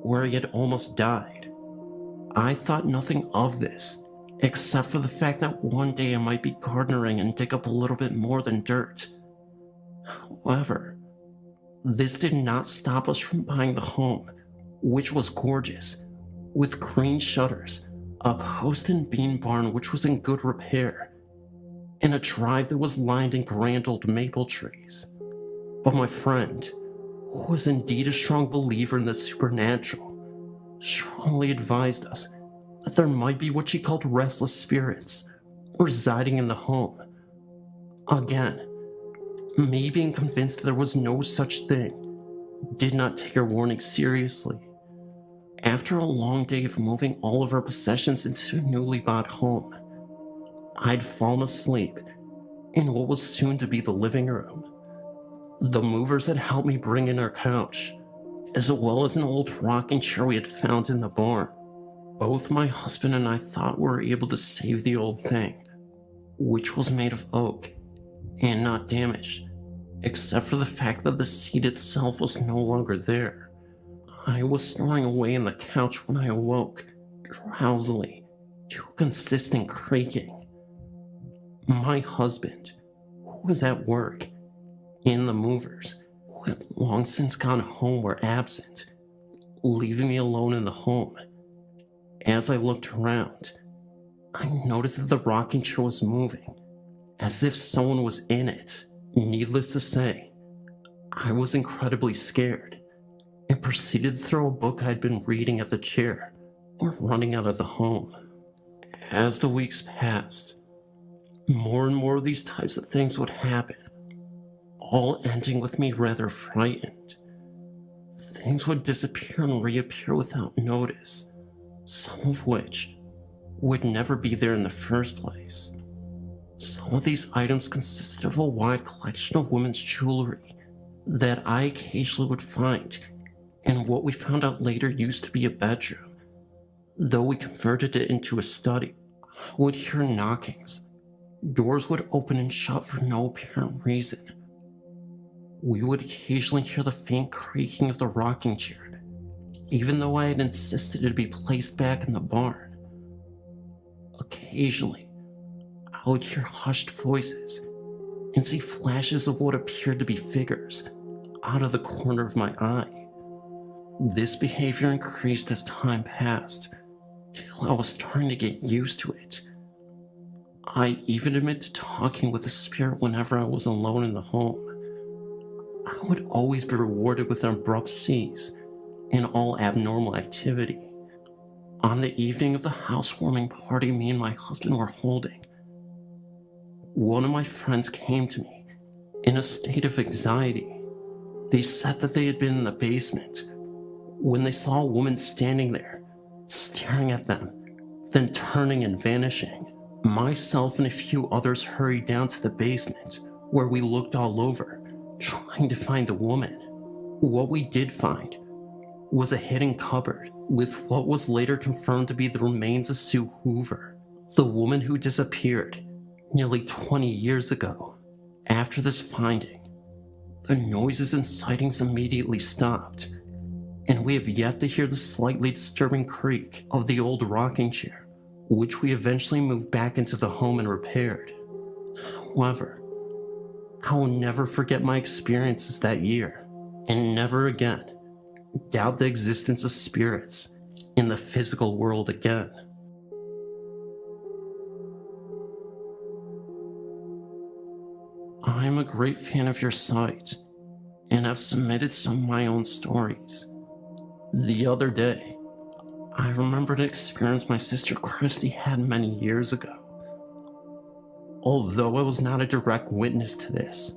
where he had almost died. I thought nothing of this, except for the fact that one day I might be gardening and dig up a little bit more than dirt. However, this did not stop us from buying the home, which was gorgeous, with green shutters, a post and beam barn which was in good repair, and a drive that was lined in grand old maple trees. But my friend, who was indeed a strong believer in the supernatural, strongly advised us that there might be what she called restless spirits residing in the home. Again, me being convinced there was no such thing did not take her warning seriously. After a long day of moving all of our possessions into a newly bought home, I'd fallen asleep in what was soon to be the living room. The movers had helped me bring in our couch, as well as an old rocking chair we had found in the barn. Both my husband and I thought we were able to save the old thing, which was made of oak and not damaged, except for the fact that the seat itself was no longer there. I was snoring away on the couch when I awoke, drowsily, to a consistent creaking. My husband, who was at work, and the movers, who had long since gone home, were absent, leaving me alone in the home. As I looked around, I noticed that the rocking chair was moving, as if someone was in it. Needless to say, I was incredibly scared, and proceeded to throw a book I'd been reading at the chair, or running out of the home. As the weeks passed, more and more of these types of things would happen, all ending with me rather frightened. Things would disappear and reappear without notice, some of which would never be there in the first place. Some of these items consisted of a wide collection of women's jewelry that I occasionally would find in what we found out later used to be a bedroom. Though we converted it into a study, I would hear knockings. Doors would open and shut for no apparent reason. We would occasionally hear the faint creaking of the rocking chair, even though I had insisted it be placed back in the barn. Occasionally, I would hear hushed voices and see flashes of what appeared to be figures out of the corner of my eye. This behavior increased as time passed, till I was starting to get used to it. I even admit to talking with the spirit whenever I was alone in the home. I would always be rewarded with an abrupt cease in all abnormal activity. On the evening of the housewarming party me and my husband were holding, one of my friends came to me in a state of anxiety. They said that they had been in the basement when they saw a woman standing there, staring at them, then turning and vanishing. Myself and a few others hurried down to the basement, where we looked all over, trying to find the woman. What we did find was a hidden cupboard with what was later confirmed to be the remains of Sue Hoover, the woman who disappeared nearly 20 years ago. After this finding, the noises and sightings immediately stopped, and we have yet to hear the slightly disturbing creak of the old rocking chair, which we eventually moved back into the home and repaired. However, I will never forget my experiences that year, and never again doubt the existence of spirits in the physical world again. I am a great fan of your site, and have submitted some of my own stories. The other day, I remembered an experience my sister Christy had many years ago. Although I was not a direct witness to this,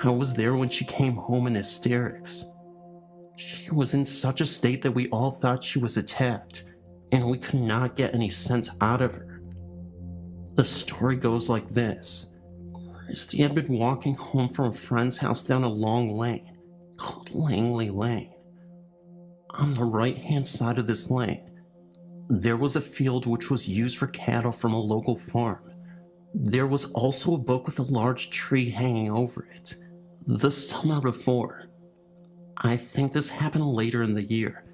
I was there when she came home in hysterics. She was in such a state that we all thought she was attacked, and we could not get any sense out of her. The story goes like this. Christy had been walking home from a friend's house down a long lane called Langley Lane. On the right-hand side of this lane, there was a field which was used for cattle from a local farm. There was also a book with a large tree hanging over it. The summer before, I think this happened later in the year,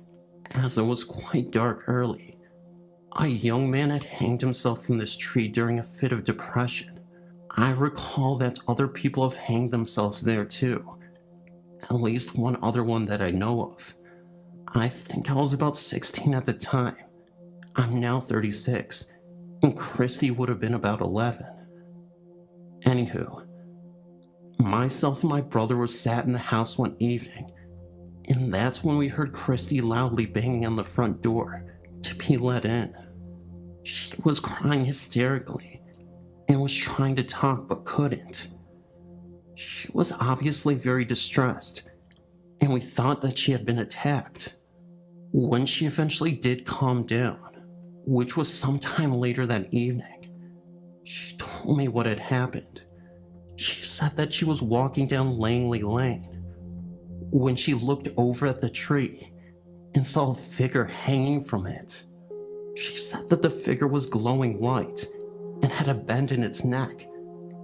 as it was quite dark early, a young man had hanged himself from this tree during a fit of depression. I recall that other people have hanged themselves there too, at least one other one that I know of. I think I was about 16 at the time. I'm now 36, and Christy would have been about 11. Anywho, myself and my brother were sat in the house one evening, and that's when we heard Christy loudly banging on the front door to be let in. She was crying hysterically and was trying to talk but couldn't. She was obviously very distressed, and we thought that she had been attacked. When she eventually did calm down, which was sometime later that evening, she told me what had happened. She said that she was walking down Langley Lane when she looked over at the tree and saw a figure hanging from it. She said that the figure was glowing white and had a bend in its neck,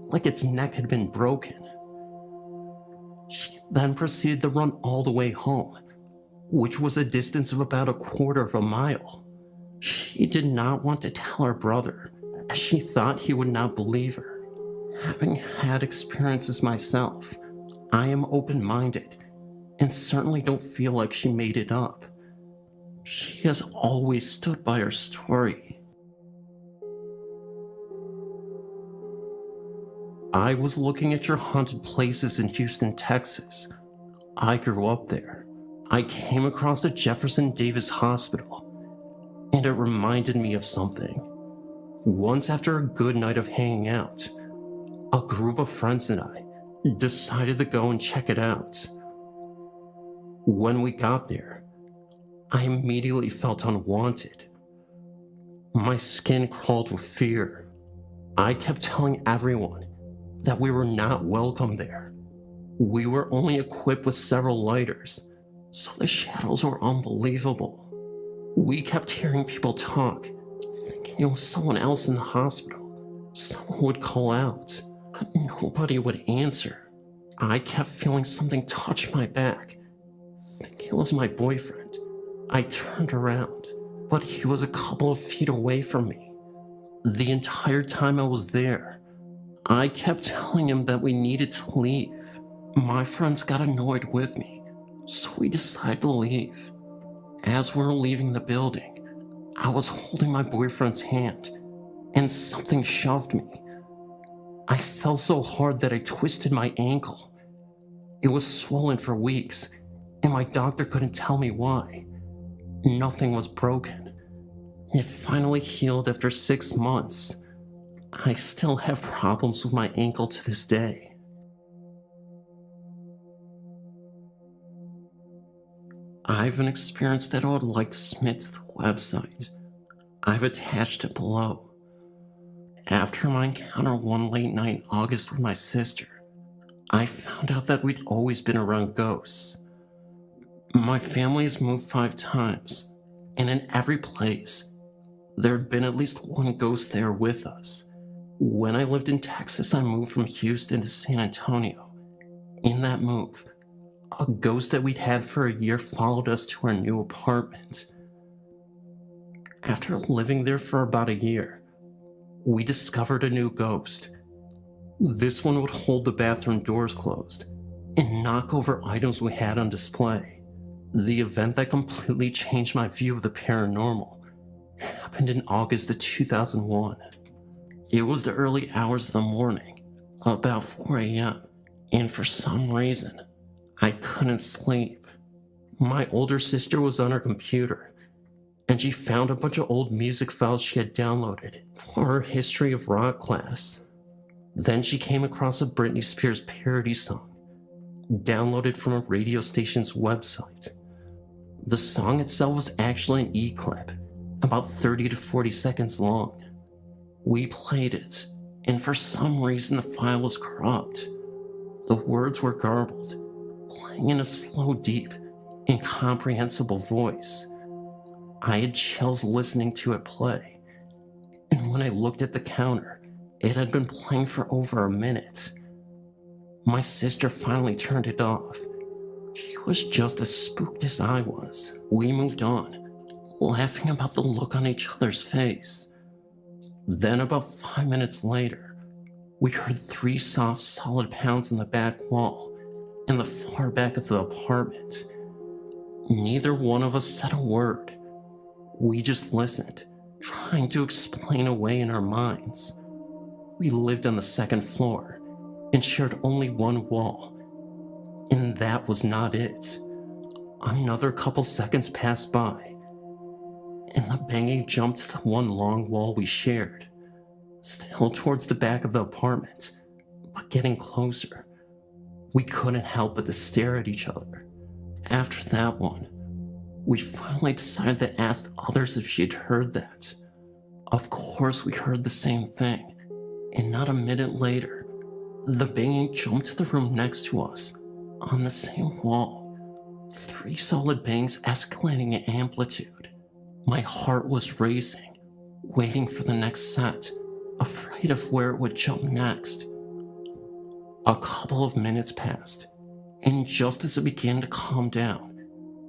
like its neck had been broken. She then proceeded to run all the way home, which was a distance of about 1/4 mile. She did not want to tell her brother, as she thought he would not believe her. Having had experiences myself, I am open-minded and certainly don't feel like she made it up. She has always stood by her story. I was looking at your haunted places in Houston, Texas. I grew up there. I came across the Jefferson Davis Hospital, and it reminded me of something. Once, after a good night of hanging out, a group of friends and I decided to go and check it out. When we got there, I immediately felt unwanted. My skin crawled with fear. I kept telling everyone that we were not welcome there. We were only equipped with several lighters, so the shadows were unbelievable. We kept hearing people talk, thinking it was someone else in the hospital. Someone would call out, but nobody would answer. I kept feeling something touch my back, thinking it was my boyfriend. I turned around, but he was a couple of feet away from me. The entire time I was there, I kept telling him that we needed to leave. My friends got annoyed with me, so we decided to leave. As we were leaving the building, I was holding my boyfriend's hand, and something shoved me. I fell so hard that I twisted my ankle. It was swollen for weeks, and my doctor couldn't tell me why. Nothing was broken. It finally healed after 6 months. I still have problems with my ankle to this day. I have an experience that I would like to submit to the website. I've attached it below. After my encounter one late night in August with my sister, I found out that we'd always been around ghosts. My family has moved 5 times, and in every place, there had been at least one ghost there with us. When I lived in Texas, I moved from Houston to San Antonio. In that move, a ghost that we'd had for a year followed us to our new apartment. After living there for about a year, we discovered a new ghost. This one would hold the bathroom doors closed and knock over items we had on display. The event that completely changed my view of the paranormal happened in August of 2001. It was the early hours of the morning, about 4 a.m., and for some reason, I couldn't sleep. My older sister was on her computer, and she found a bunch of old music files she had downloaded for her history of rock class. Then she came across a Britney Spears parody song, downloaded from a radio station's website. The song itself was actually an E-clip, about 30 to 40 seconds long. We played it, and for some reason the file was corrupt. The words were garbled, playing in a slow, deep, incomprehensible voice. I had chills listening to it play, and when I looked at the counter, it had been playing for over a minute. My sister finally turned it off. She was just as spooked as I was. We moved on, laughing about the look on each other's face. Then about 5 minutes later, we heard 3 soft, solid pounds in the back wall in the far back of the apartment. Neither one of us said a word. We just listened, trying to explain away in our minds. We lived on the second floor and shared only one wall, and that was not it. Another couple seconds passed by, and the banging jumped to the one long wall we shared, still towards the back of the apartment, but getting closer. We couldn't help but to stare at each other. After that one, we finally decided to ask others if she'd heard that. Of course we heard the same thing, and not a minute later, the banging jumped to the room next to us, on the same wall. 3 solid bangs escalating in amplitude. My heart was racing, waiting for the next set, afraid of where it would jump next. A couple of minutes passed, and just as it began to calm down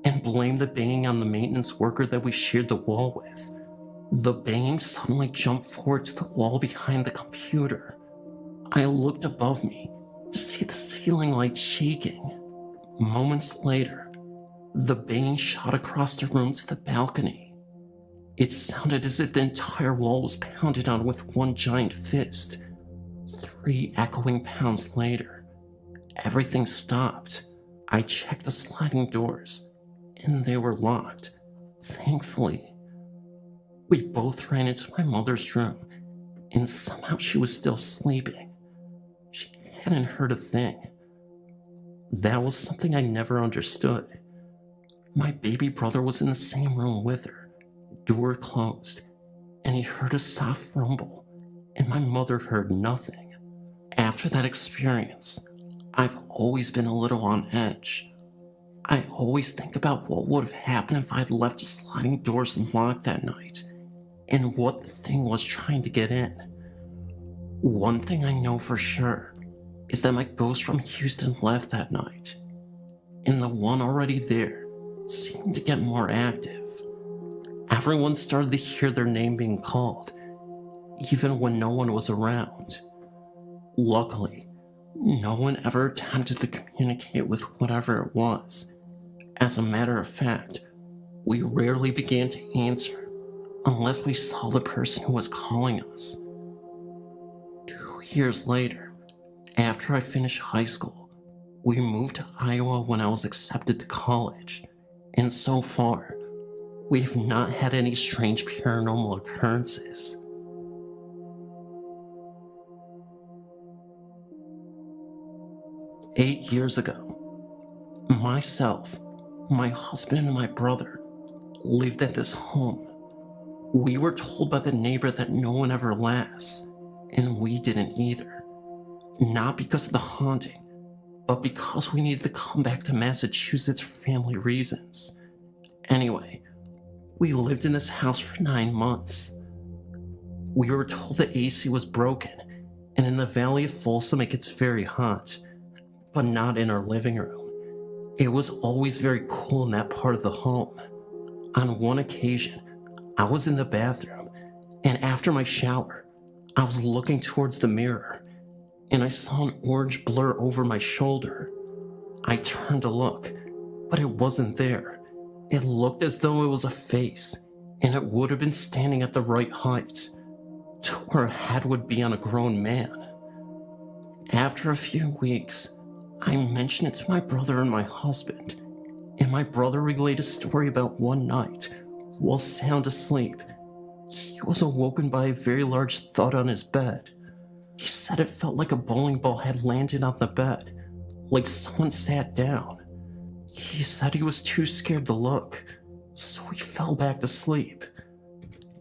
and blame the banging on the maintenance worker that we shared the wall with, the banging suddenly jumped forward to the wall behind the computer. I looked above me to see the ceiling light shaking. Moments later, the banging shot across the room to the balcony. It sounded as if the entire wall was pounded on with one giant fist. 3 echoing pounds later, everything stopped. I checked the sliding doors, and they were locked, thankfully. We both ran into my mother's room, and somehow she was still sleeping. She hadn't heard a thing. That was something I never understood. My baby brother was in the same room with her, door closed, and he heard a soft rumble, and my mother heard nothing. After that experience, I've always been a little on edge. I always think about what would have happened if I'd left the sliding doors unlocked that night, and what the thing was trying to get in. One thing I know for sure is that my ghost from Houston left that night, and the one already there seemed to get more active. Everyone started to hear their name being called, even when no one was around. Luckily, no one ever attempted to communicate with whatever it was. As a matter of fact, we rarely began to answer unless we saw the person who was calling us. 2 years later, after I finished high school, we moved to Iowa when I was accepted to college, and so far, we have not had any strange paranormal occurrences. "8 years ago, myself, my husband, and my brother lived at this home. We were told by the neighbor that no one ever lasts, and we didn't either. Not because of the haunting, but because we needed to come back to Massachusetts for family reasons. Anyway, we lived in this house for 9 months. We were told the AC was broken, and in the Valley of Folsom it gets very hot, but not in our living room. It was always very cool in that part of the home. On one occasion, I was in the bathroom, and after my shower, I was looking towards the mirror, and I saw an orange blur over my shoulder. I turned to look, but it wasn't there. It looked as though it was a face, and it would have been standing at the right height, to where a head would be on a grown man. After a few weeks, I mentioned it to my brother and my husband, and my brother relayed a story about one night, while sound asleep, he was awoken by a very large thud on his bed. He said it felt like a bowling ball had landed on the bed, like someone sat down. He said he was too scared to look, so he fell back to sleep.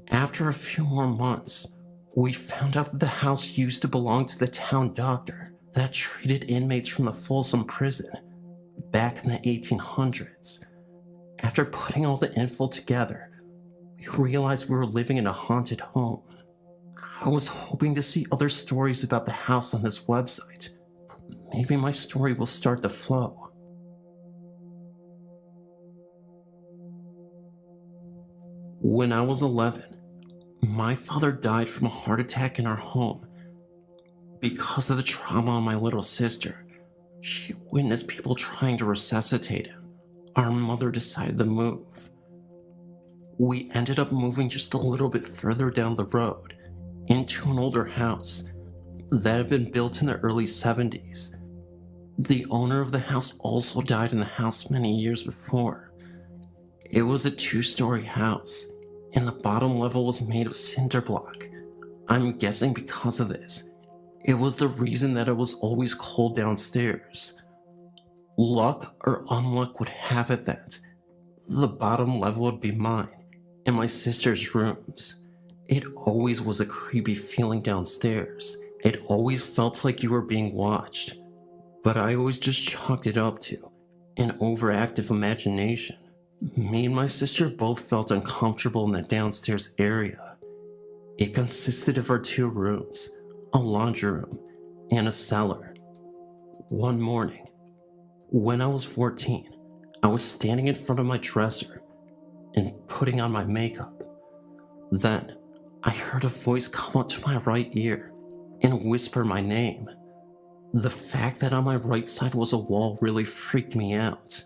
After a few more months, we found out that the house used to belong to the town doctor that treated inmates from the Folsom prison back in the 1800s. After putting all the info together, we realized we were living in a haunted home. I was hoping to see other stories about the house on this website, but maybe my story will start to flow. When I was 11, my father died from a heart attack in our home. Because of the trauma on my little sister, she witnessed people trying to resuscitate him. Our mother decided to move. We ended up moving just a little bit further down the road, into an older house that had been built in the early 70s. The owner of the house also died in the house many years before. It was a 2-story house, and the bottom level was made of cinder block. I'm guessing because of this, it was the reason that it was always cold downstairs. Luck or unluck would have it that the bottom level would be mine and my sister's rooms. It always was a creepy feeling downstairs. It always felt like you were being watched, but I always just chalked it up to an overactive imagination. Me and my sister both felt uncomfortable in the downstairs area. It consisted of our 2 rooms, a laundry room, and a cellar. One morning, when I was 14, I was standing in front of my dresser and putting on my makeup. Then, I heard a voice come up to my right ear and whisper my name. The fact that on my right side was a wall really freaked me out.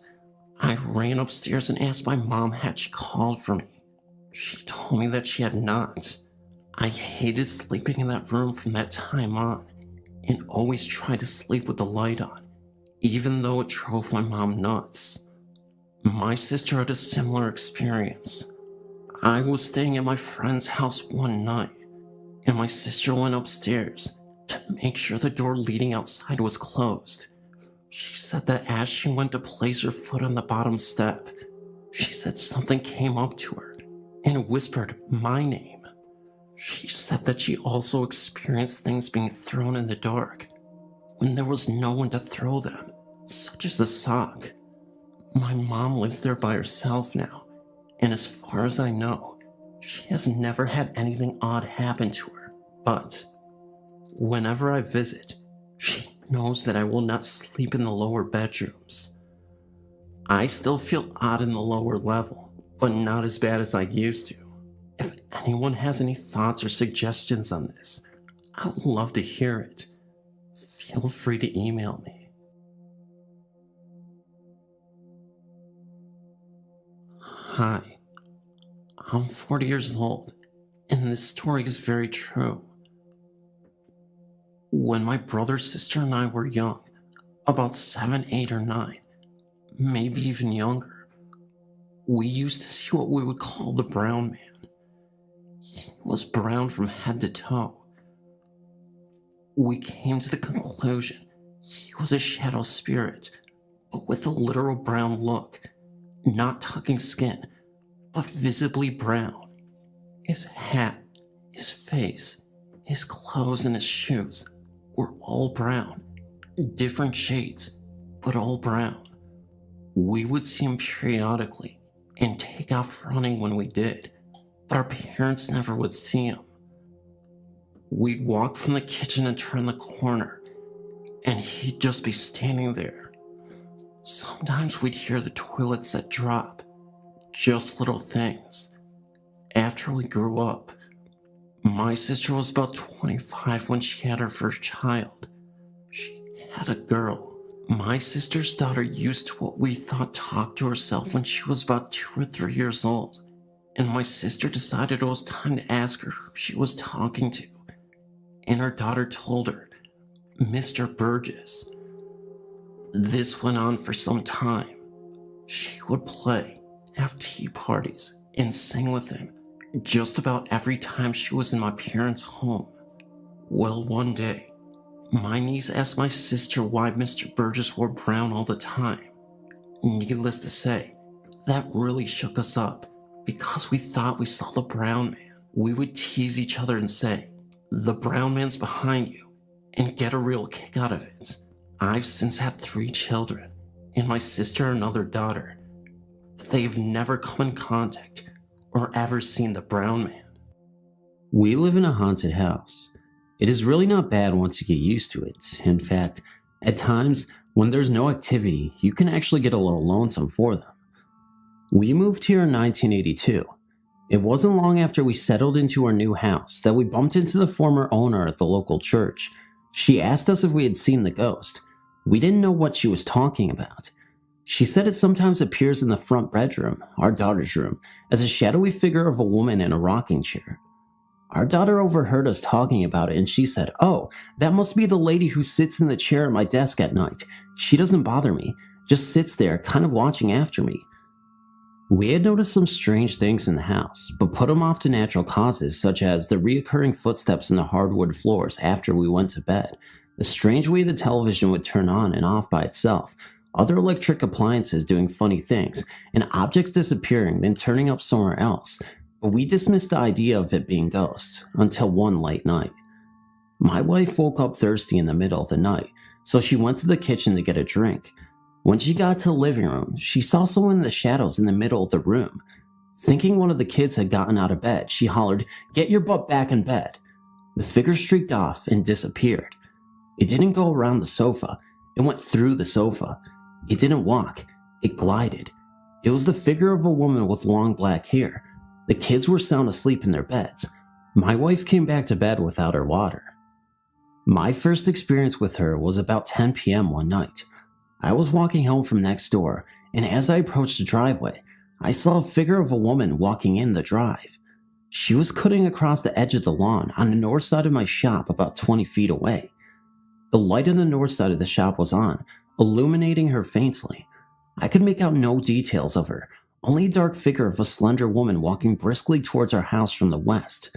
I ran upstairs and asked my mom had she called for me. She told me that she had not. I hated sleeping in that room from that time on, and always tried to sleep with the light on, even though it drove my mom nuts. My sister had a similar experience. I was staying at my friend's house one night, and my sister went upstairs to make sure the door leading outside was closed. She said that as she went to place her foot on the bottom step, she said something came up to her and whispered my name. She said that she also experienced things being thrown in the dark when there was no one to throw them, such as a sock. My mom lives there by herself now, and as far as I know, she has never had anything odd happen to her. But whenever I visit, she knows that I will not sleep in the lower bedrooms. I still feel odd in the lower level, but not as bad as I used to. If anyone has any thoughts or suggestions on this, I would love to hear it. Feel free to email me. Hi, I'm 40 years old, and this story is very true. When my brother, sister, and I were young, about 7, 8, or 9, maybe even younger, we used to see what we would call the brown man. He was brown from head to toe. We came to the conclusion he was a shadow spirit, but with a literal brown look, not tucking skin, but visibly brown. His hat, his face, his clothes, and his shoes were all brown, different shades, but all brown. We would see him periodically and take off running when we did, but our parents never would see him. We'd walk from the kitchen and turn the corner, and he'd just be standing there. Sometimes we'd hear the toilet set drop, just little things. After we grew up, my sister was about 25 when she had her first child. She had a girl. My sister's daughter used to what we thought talk to herself when she was about 2 or 3 years old, and my sister decided it was time to ask her who she was talking to, and her daughter told her, Mr. Burgess. This went on for some time. She would play, have tea parties, and sing with him just about every time she was in my parents' home. Well, one day, my niece asked my sister why Mr. Burgess wore brown all the time. Needless to say, that really shook us up because we thought we saw the brown man. We would tease each other and say, the brown man's behind you, and get a real kick out of it. I've since had 3 children, and my sister another daughter, but they've never come in contact or ever seen the brown man. We live in a haunted house. It is really not bad once you get used to it. In fact, at times, when there's no activity, you can actually get a little lonesome for them. We moved here in 1982. It wasn't long after we settled into our new house that we bumped into the former owner at the local church. She asked us if we had seen the ghost. We didn't know what she was talking about. She said it sometimes appears in the front bedroom, our daughter's room, as a shadowy figure of a woman in a rocking chair. Our daughter overheard us talking about it and she said, "Oh, that must be the lady who sits in the chair at my desk at night. She doesn't bother me, just sits there kind of watching after me." We had noticed some strange things in the house, but put them off to natural causes such as the reoccurring footsteps in the hardwood floors after we went to bed, the strange way the television would turn on and off by itself, other electric appliances doing funny things, and objects disappearing then turning up somewhere else, but we dismissed the idea of it being ghosts until one late night. My wife woke up thirsty in the middle of the night, so she went to the kitchen to get a drink. When she got to the living room, she saw someone in the shadows in the middle of the room. Thinking one of the kids had gotten out of bed, she hollered, "Get your butt back in bed." The figure streaked off and disappeared. It didn't go around the sofa, it went through the sofa. It didn't walk, it glided. It was the figure of a woman with long black hair. The kids were sound asleep in their beds. My wife came back to bed without her water. My first experience with her was about 10 p.m. one night. I was walking home from next door, and as I approached the driveway, I saw a figure of a woman walking in the drive. She was cutting across the edge of the lawn on the north side of my shop about 20 feet away. The light on the north side of the shop was on, illuminating her faintly. I could make out no details of her, only a dark figure of a slender woman walking briskly towards our house from the west.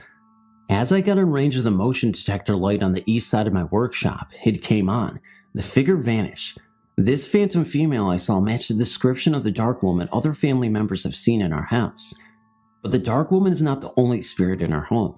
As I got in range of the motion detector light on the east side of my workshop, it came on. The figure vanished. This phantom female I saw matched the description of the dark woman other family members have seen in our house. But the dark woman is not the only spirit in our home.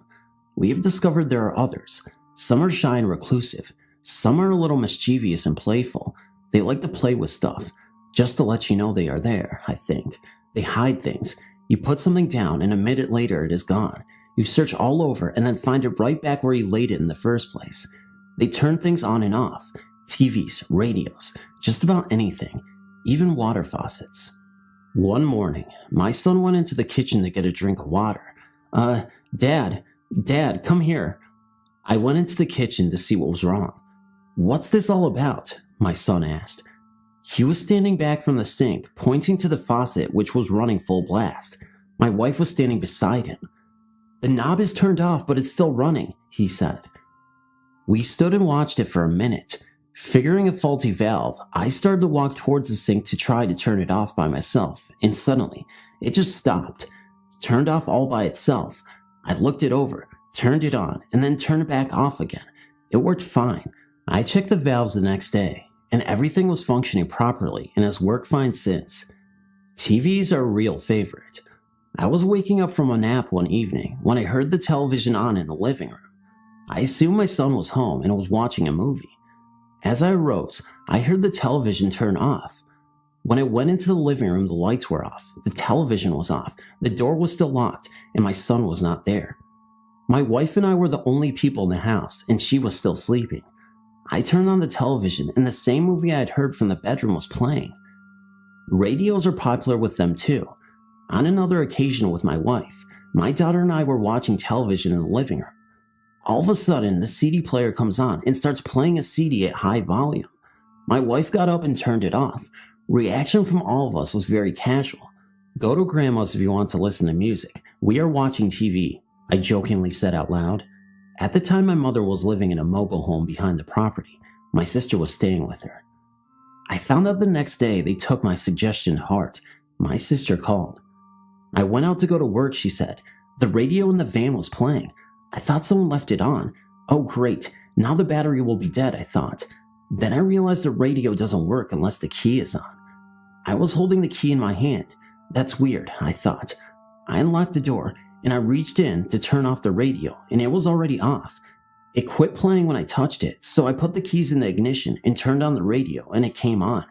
We have discovered there are others. Some are shy and reclusive. Some are a little mischievous and playful. They like to play with stuff, just to let you know they are there, I think. They hide things. You put something down and a minute later it is gone. You search all over and then find it right back where you laid it in the first place. They turn things on and off. TVs, radios, just about anything, even water faucets. One morning, my son went into the kitchen to get a drink of water. Dad, come here." I went into the kitchen to see what was wrong. "What's this all about?" my son asked. He was standing back from the sink, pointing to the faucet which was running full blast. My wife was standing beside him. "The knob is turned off, but it's still running," he said. We stood and watched it for a minute. Figuring a faulty valve, I started to walk towards the sink to try to turn it off by myself, and suddenly, it just stopped. Turned off all by itself. I looked it over, turned it on, and then turned it back off again. It worked fine. I checked the valves the next day, and everything was functioning properly and has worked fine since. TVs are a real favorite. I was waking up from a nap one evening when I heard the television on in the living room. I assumed my son was home and was watching a movie. As I arose, I heard the television turn off. When I went into the living room, the lights were off, the television was off, the door was still locked, and my son was not there. My wife and I were the only people in the house, and she was still sleeping. I turned on the television, and the same movie I had heard from the bedroom was playing. Radios are popular with them too. On another occasion with my wife, my daughter and I were watching television in the living room. All of a sudden, the CD player comes on and starts playing a CD at high volume. My wife got up and turned it off. Reaction from all of us was very casual. "Go to grandma's if you want to listen to music. We are watching TV," I jokingly said out loud. At the time, my mother was living in a mobile home behind the property. My sister was staying with her. I found out the next day they took my suggestion to heart. My sister called. "I went out to go to work," she said. "The radio in the van was playing. I thought someone left it on. Oh great, now the battery will be dead," I thought. Then I realized the radio doesn't work unless the key is on. I was holding the key in my hand. That's weird, I thought. I unlocked the door and I reached in to turn off the radio and it was already off. It quit playing when I touched it, so I put the keys in the ignition and turned on the radio and it came on.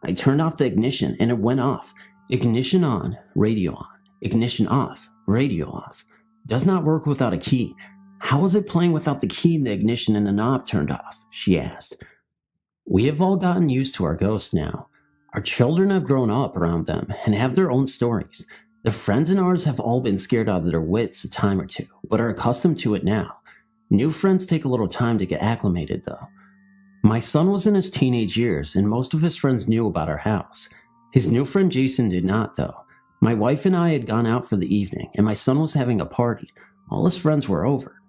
I turned off the ignition and it went off. Ignition on, radio on. Ignition off, radio off. Does not work without a key. How is it playing without the key in the ignition and the knob turned off?" she asked. We have all gotten used to our ghosts now. Our children have grown up around them and have their own stories. Their friends and ours have all been scared out of their wits a time or two, but are accustomed to it now. New friends take a little time to get acclimated though. My son was in his teenage years and most of his friends knew about our house. His new friend Jason did not, though. My wife and I had gone out for the evening, and my son was having a party. All his friends were over.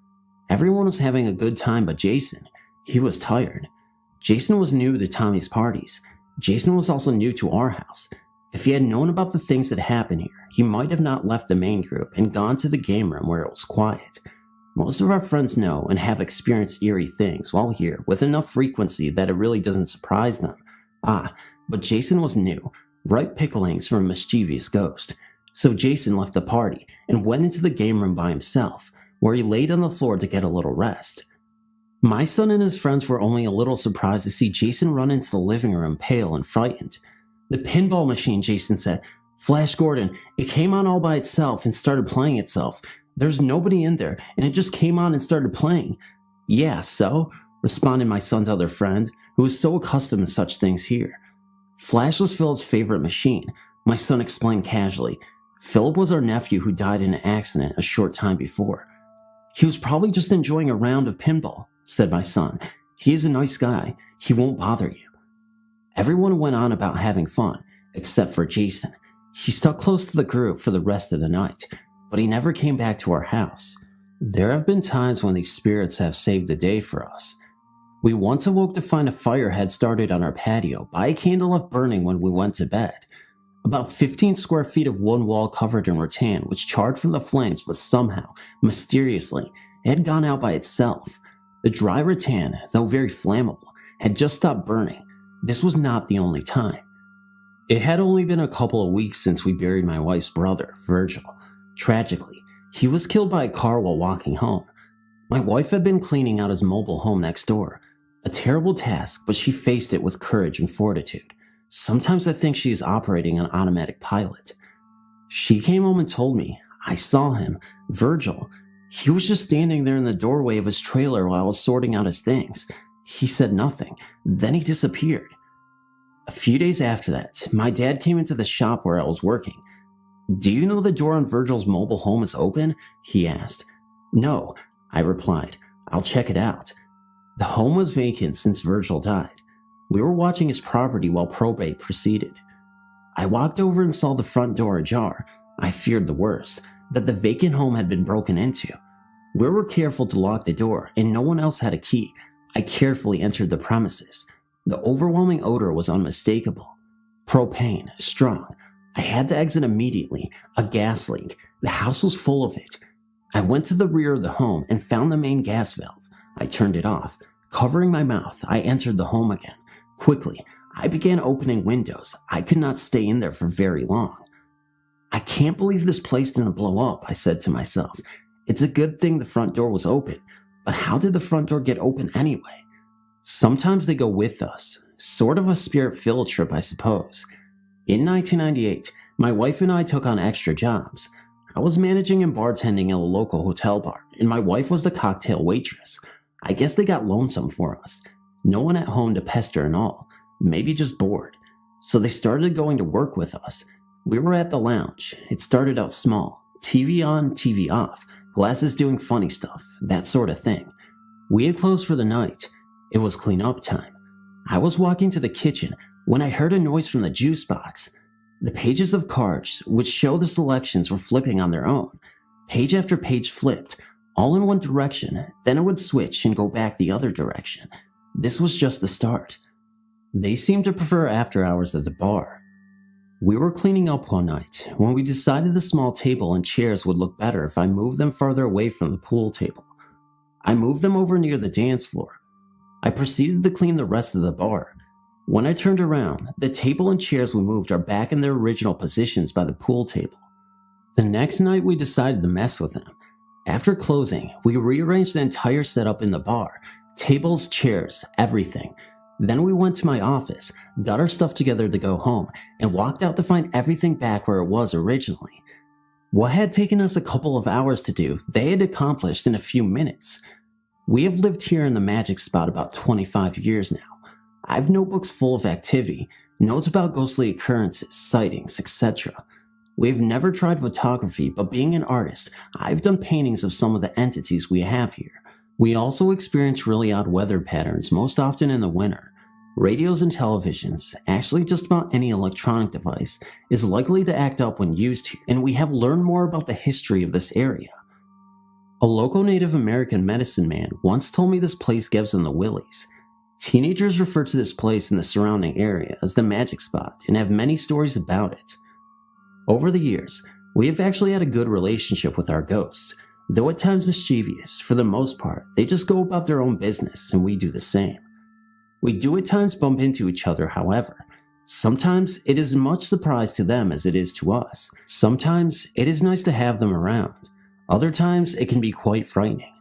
Everyone was having a good time but Jason. He was tired. Jason was new to Tommy's parties. Jason was also new to our house. If he had known about the things that happened here, he might have not left the main group and gone to the game room where it was quiet. Most of our friends know and have experienced eerie things while here with enough frequency that it really doesn't surprise them. But Jason was new, ripe picklings from a mischievous ghost. So Jason left the party and went into the game room by himself, where he laid on the floor to get a little rest. My son and his friends were only a little surprised to see Jason run into the living room pale and frightened. "The pinball machine," Jason said. "Flash Gordon, it came on all by itself and started playing itself. There's nobody in there, and it just came on and started playing." "Yeah, so?" responded my son's other friend, who was so accustomed to such things here. "Flash was Philip's favorite machine," my son explained casually. "Philip was our nephew who died in an accident a short time before." "He was probably just enjoying a round of pinball," said my son. "He is a nice guy. He won't bother you." Everyone went on about having fun, except for Jason. He stuck close to the group for the rest of the night, but he never came back to our house. There have been times when these spirits have saved the day for us. We once awoke to find a fire had started on our patio by a candle left burning when we went to bed. About 15 square feet of one wall covered in rattan was charred from the flames, but somehow, mysteriously, it had gone out by itself. The dry rattan, though very flammable, had just stopped burning. This was not the only time. It had only been a couple of weeks since we buried my wife's brother, Virgil. Tragically, he was killed by a car while walking home. My wife had been cleaning out his mobile home next door. A terrible task, but she faced it with courage and fortitude. Sometimes I think she is operating on automatic pilot. She came home and told me, "I saw him, Virgil. He was just standing there in the doorway of his trailer while I was sorting out his things. He said nothing. Then he disappeared." A few days after that, my dad came into the shop where I was working. "Do you know the door on Virgil's mobile home is open?" he asked. "No," I replied. "I'll check it out." The home was vacant since Virgil died. We were watching his property while probate proceeded. I walked over and saw the front door ajar. I feared the worst, that the vacant home had been broken into. We were careful to lock the door, and no one else had a key. I carefully entered the premises. The overwhelming odor was unmistakable. Propane, strong. I had to exit immediately. A gas leak. The house was full of it. I went to the rear of the home and found the main gas valve. I turned it off. Covering my mouth, I entered the home again. Quickly, I began opening windows. I could not stay in there for very long. "I can't believe this place didn't blow up," I said to myself. "It's a good thing the front door was open, but how did the front door get open anyway?" Sometimes they go with us. Sort of a spirit field trip, I suppose. In 1998, my wife and I took on extra jobs. I was managing and bartending at a local hotel bar, and my wife was the cocktail waitress. I guess they got lonesome for us. No one at home to pester and all. Maybe just bored. So they started going to work with us. We were at the lounge. It started out small. TV on, TV off. Glasses doing funny stuff. That sort of thing. We had closed for the night. It was clean up time. I was walking to the kitchen when I heard a noise from the juice box. The pages of cards, which show the selections, were flipping on their own. Page after page flipped, all in one direction, then it would switch and go back the other direction. This was just the start. They seemed to prefer after hours at the bar. We were cleaning up one night when we decided the small table and chairs would look better if I moved them farther away from the pool table. I moved them over near the dance floor. I proceeded to clean the rest of the bar. When I turned around, the table and chairs we moved are back in their original positions by the pool table. The next night we decided to mess with them. After closing, we rearranged the entire setup in the bar. Tables, chairs, everything. Then we went to my office, got our stuff together to go home, and walked out to find everything back where it was originally. What had taken us a couple of hours to do, they had accomplished in a few minutes. We have lived here in the magic spot about 25 years now. I have notebooks full of activity, notes about ghostly occurrences, sightings, etc. We've never tried photography, but being an artist, I've done paintings of some of the entities we have here. We also experience really odd weather patterns, most often in the winter. Radios and televisions, actually just about any electronic device, is likely to act up when used here, and we have learned more about the history of this area. A local Native American medicine man once told me this place gives them the willies. Teenagers refer to this place and the surrounding area as the magic spot and have many stories about it. Over the years, we have actually had a good relationship with our ghosts, though at times mischievous. For the most part, they just go about their own business and we do the same. We do at times bump into each other, however. Sometimes it is much surprise to them as it is to us. Sometimes it is nice to have them around. Other times it can be quite frightening.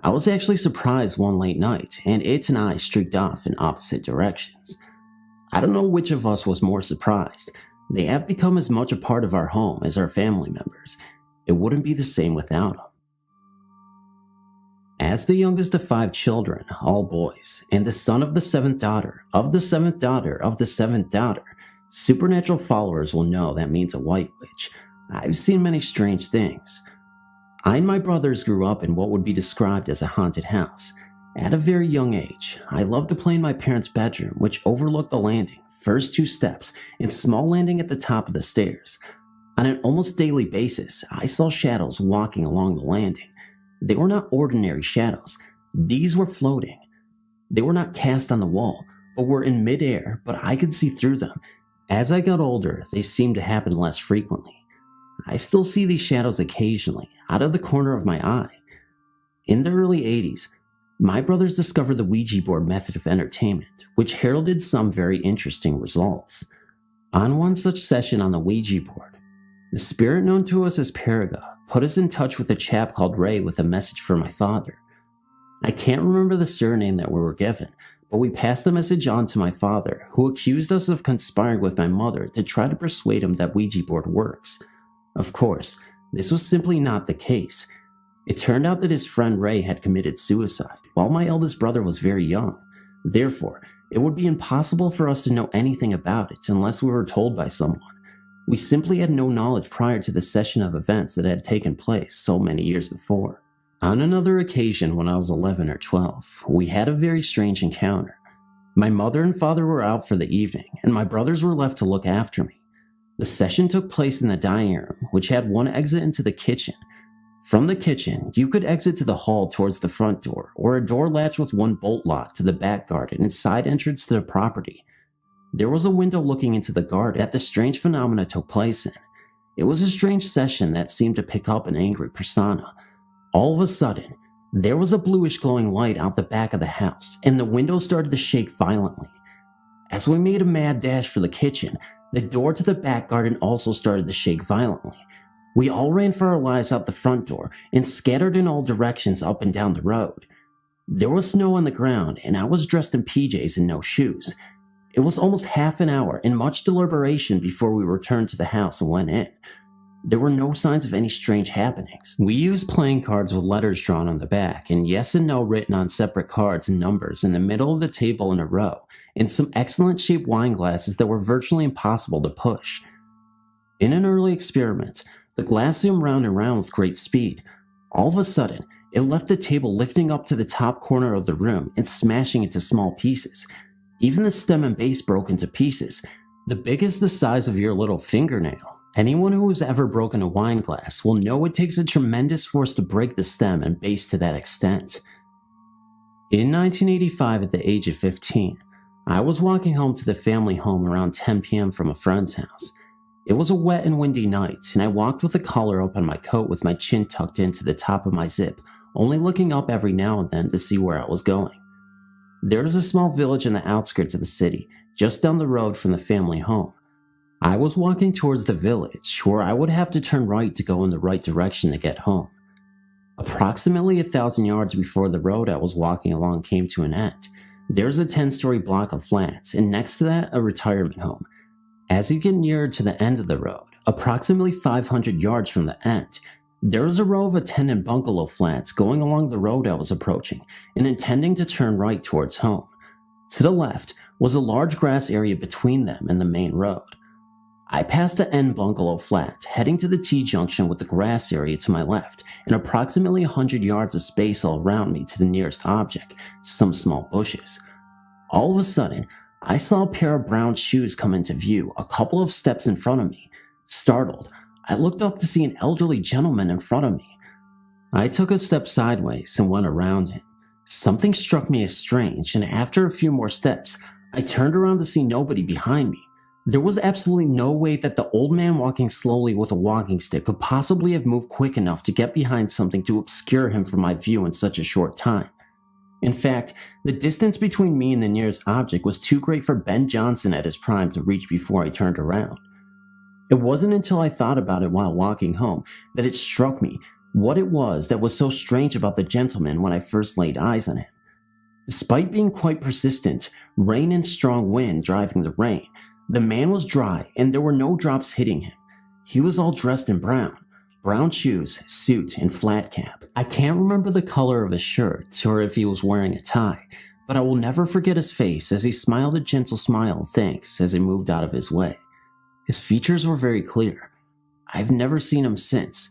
I was actually surprised one late night, and it and I streaked off in opposite directions. I don't know which of us was more surprised. They have become as much a part of our home as our family members. It wouldn't be the same without them. As the youngest of 5 children, all boys, and the son of the 7th daughter, of the 7th daughter, of the 7th daughter, supernatural followers will know that means a white witch. I've seen many strange things. I and my brothers grew up in what would be described as a haunted house. At a very young age, I loved to play in my parents' bedroom, which overlooked the landing, first 2 steps, and small landing at the top of the stairs. On an almost daily basis, I saw shadows walking along the landing. They were not ordinary shadows. These were floating. They were not cast on the wall, but were in midair, but I could see through them. As I got older, they seemed to happen less frequently. I still see these shadows occasionally, out of the corner of my eye. In the early 80s, my brothers discovered the Ouija board method of entertainment, which heralded some very interesting results. On one such session on the Ouija board, the spirit known to us as Paraga put us in touch with a chap called Ray with a message for my father. I can't remember the surname that we were given, but we passed the message on to my father, who accused us of conspiring with my mother to try to persuade him that Ouija board works. Of course, this was simply not the case. It turned out that his friend Ray had committed suicide, while my eldest brother was very young. Therefore, it would be impossible for us to know anything about it unless we were told by someone. We simply had no knowledge prior to the session of events that had taken place so many years before. On another occasion, when I was 11 or 12, we had a very strange encounter. My mother and father were out for the evening, and my brothers were left to look after me. The session took place in the dining room, which had one exit into the kitchen. From the kitchen, you could exit to the hall towards the front door, or a door latch with one bolt lock to the back garden and side entrance to the property. There was a window looking into the garden that the strange phenomena took place in. It was a strange session that seemed to pick up an angry persona. All of a sudden, there was a bluish glowing light out the back of the house, and the window started to shake violently. As we made a mad dash for the kitchen, the door to the back garden also started to shake violently. We all ran for our lives out the front door and scattered in all directions up and down the road. There was snow on the ground, and I was dressed in PJs and no shoes. It was almost half an hour and much deliberation before we returned to the house and went in. There were no signs of any strange happenings. We used playing cards with letters drawn on the back, and yes and no written on separate cards and numbers in the middle of the table in a row, and some excellent shaped wine glasses that were virtually impossible to push. In an early experiment, the glass zoomed round and round with great speed. All of a sudden, it left the table lifting up to the top corner of the room and smashing into small pieces. Even the stem and base broke into pieces, the biggest the size of your little fingernail. Anyone who has ever broken a wine glass will know it takes a tremendous force to break the stem and base to that extent. In 1985, at the age of 15, I was walking home to the family home around 10 p.m. from a friend's house. It was a wet and windy night, and I walked with the collar up on my coat with my chin tucked into the top of my zip, only looking up every now and then to see where I was going. There is a small village in the outskirts of the city, just down the road from the family home. I was walking towards the village, where I would have to turn right to go in the right direction to get home. Approximately 1,000 yards before the road I was walking along came to an end, there's a 10-story block of flats, and next to that, a retirement home. As you get nearer to the end of the road, approximately 500 yards from the end, there was a row of tenant bungalow flats going along the road I was approaching and intending to turn right towards home. To the left was a large grass area between them and the main road. I passed the end bungalow flat, heading to the T-junction with the grass area to my left and approximately 100 yards of space all around me to the nearest object, some small bushes. All of a sudden, I saw a pair of brown shoes come into view a couple of steps in front of me. Startled, I looked up to see an elderly gentleman in front of me. I took a step sideways and went around him. Something struck me as strange, and after a few more steps, I turned around to see nobody behind me. There was absolutely no way that the old man walking slowly with a walking stick could possibly have moved quick enough to get behind something to obscure him from my view in such a short time. In fact, the distance between me and the nearest object was too great for Ben Johnson at his prime to reach before I turned around. It wasn't until I thought about it while walking home that it struck me what it was that was so strange about the gentleman when I first laid eyes on him. Despite being quite persistent, rain and strong wind driving the rain, the man was dry and there were no drops hitting him. He was all dressed in brown shoes, suit, and flat cap. I can't remember the color of his shirt or if he was wearing a tie, but I will never forget his face as he smiled a gentle smile of thanks as he moved out of his way. His features were very clear. I've never seen him since.